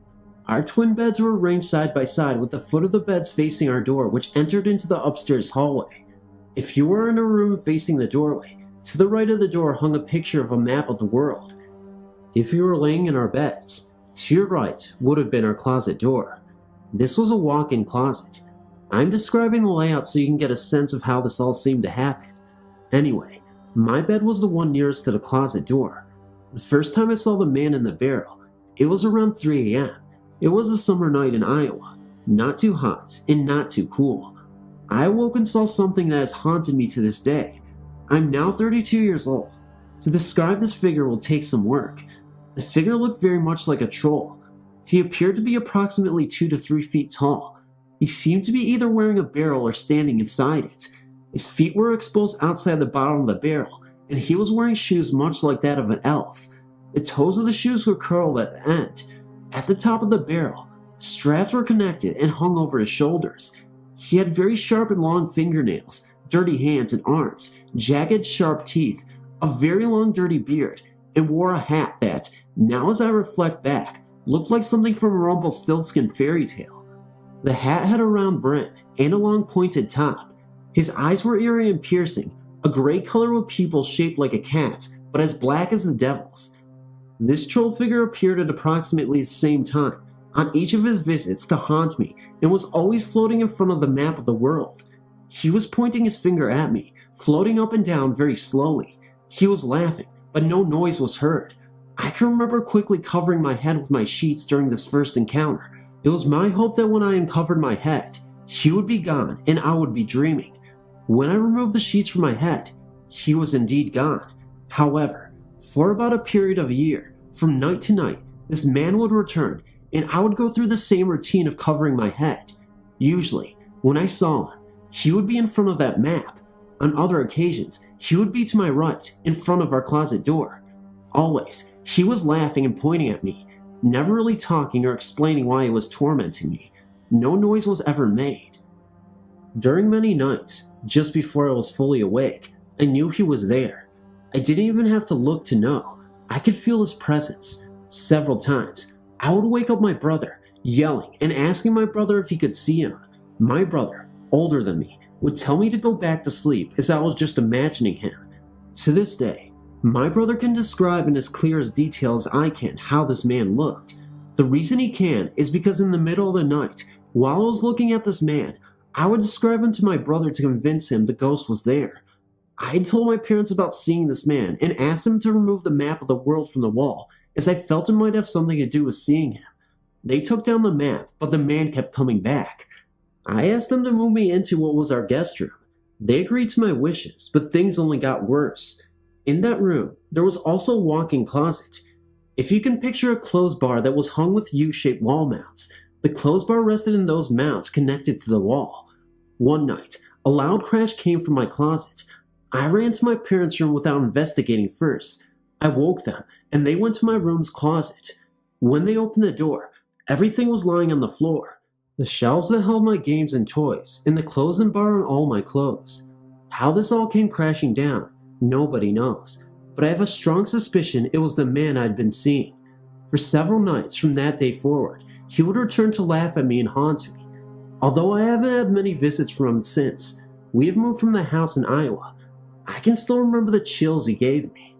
Our twin beds were arranged side by side with the foot of the beds facing our door, which entered into the upstairs hallway. If you were in a room facing the doorway, to the right of the door hung a picture of a map of the world. If you were laying in our beds, to your right would have been our closet door. This was a walk-in closet. I'm describing the layout so you can get a sense of how this all seemed to happen. Anyway, my bed was the one nearest to the closet door. The first time I saw the man in the barrel, it was around 3 a.m. It was a summer night in Iowa, not too hot and not too cool. I awoke and saw something that has haunted me to this day. I'm now 32 years old. To describe this figure will take some work. The figure looked very much like a troll. He appeared to be approximately 2 to 3 feet tall. He seemed to be either wearing a barrel or standing inside it. His feet were exposed outside the bottom of the barrel, and he was wearing shoes much like that of an elf. The toes of the shoes were curled at the end. At the top of the barrel, straps were connected and hung over his shoulders. He had very sharp and long fingernails, dirty hands and arms, jagged sharp teeth, a very long dirty beard, and wore a hat that, now as I reflect back, looked like something from a Rumpelstiltskin fairy tale. The hat had a round brim and a long pointed top. His eyes were eerie and piercing, a gray color with pupils shaped like a cat's, but as black as the devil's. This troll figure appeared at approximately the same time on each of his visits to haunt me and was always floating in front of the map of the world. He was pointing his finger at me, floating up and down very slowly. He was laughing, but no noise was heard. I can remember quickly covering my head with my sheets during this first encounter. It was my hope that when I uncovered my head, he would be gone and I would be dreaming. When I removed the sheets from my head, he was indeed gone. However, for about a period of a year, from night to night, this man would return and I would go through the same routine of covering my head. Usually, when I saw him, he would be in front of that map. On other occasions, he would be to my right, in front of our closet door. Always, he was laughing and pointing at me, never really talking or explaining why he was tormenting me. No noise was ever made. During many nights, just before I was fully awake, I knew he was there. I didn't even have to look to know. I could feel his presence. Several times, I would wake up my brother, yelling and asking my brother if he could see him. My brother, older than me, would tell me to go back to sleep as I was just imagining him. To this day, my brother can describe in as clear as detail as I can how this man looked. The reason he can is because in the middle of the night, while I was looking at this man, I would describe him to my brother to convince him the ghost was there. I had told my parents about seeing this man and asked them to remove the map of the world from the wall, as I felt it might have something to do with seeing him. They took down the map, but the man kept coming back. I asked them to move me into what was our guest room. They agreed to my wishes, but things only got worse. In that room, there was also a walk-in closet. If you can picture a clothes bar that was hung with U-shaped wall mounts, the clothes bar rested in those mounts connected to the wall. One night, a loud crash came from my closet. I ran to my parents' room without investigating first. I woke them, and they went to my room's closet. When they opened the door, everything was lying on the floor. The shelves that held my games and toys, and the clothing bar and all my clothes. How this all came crashing down, nobody knows. But I have a strong suspicion it was the man I'd been seeing. For several nights from that day forward, he would return to laugh at me and haunt me. Although I haven't had many visits from him since, we have moved from the house in Iowa. I can still remember the chills he gave me.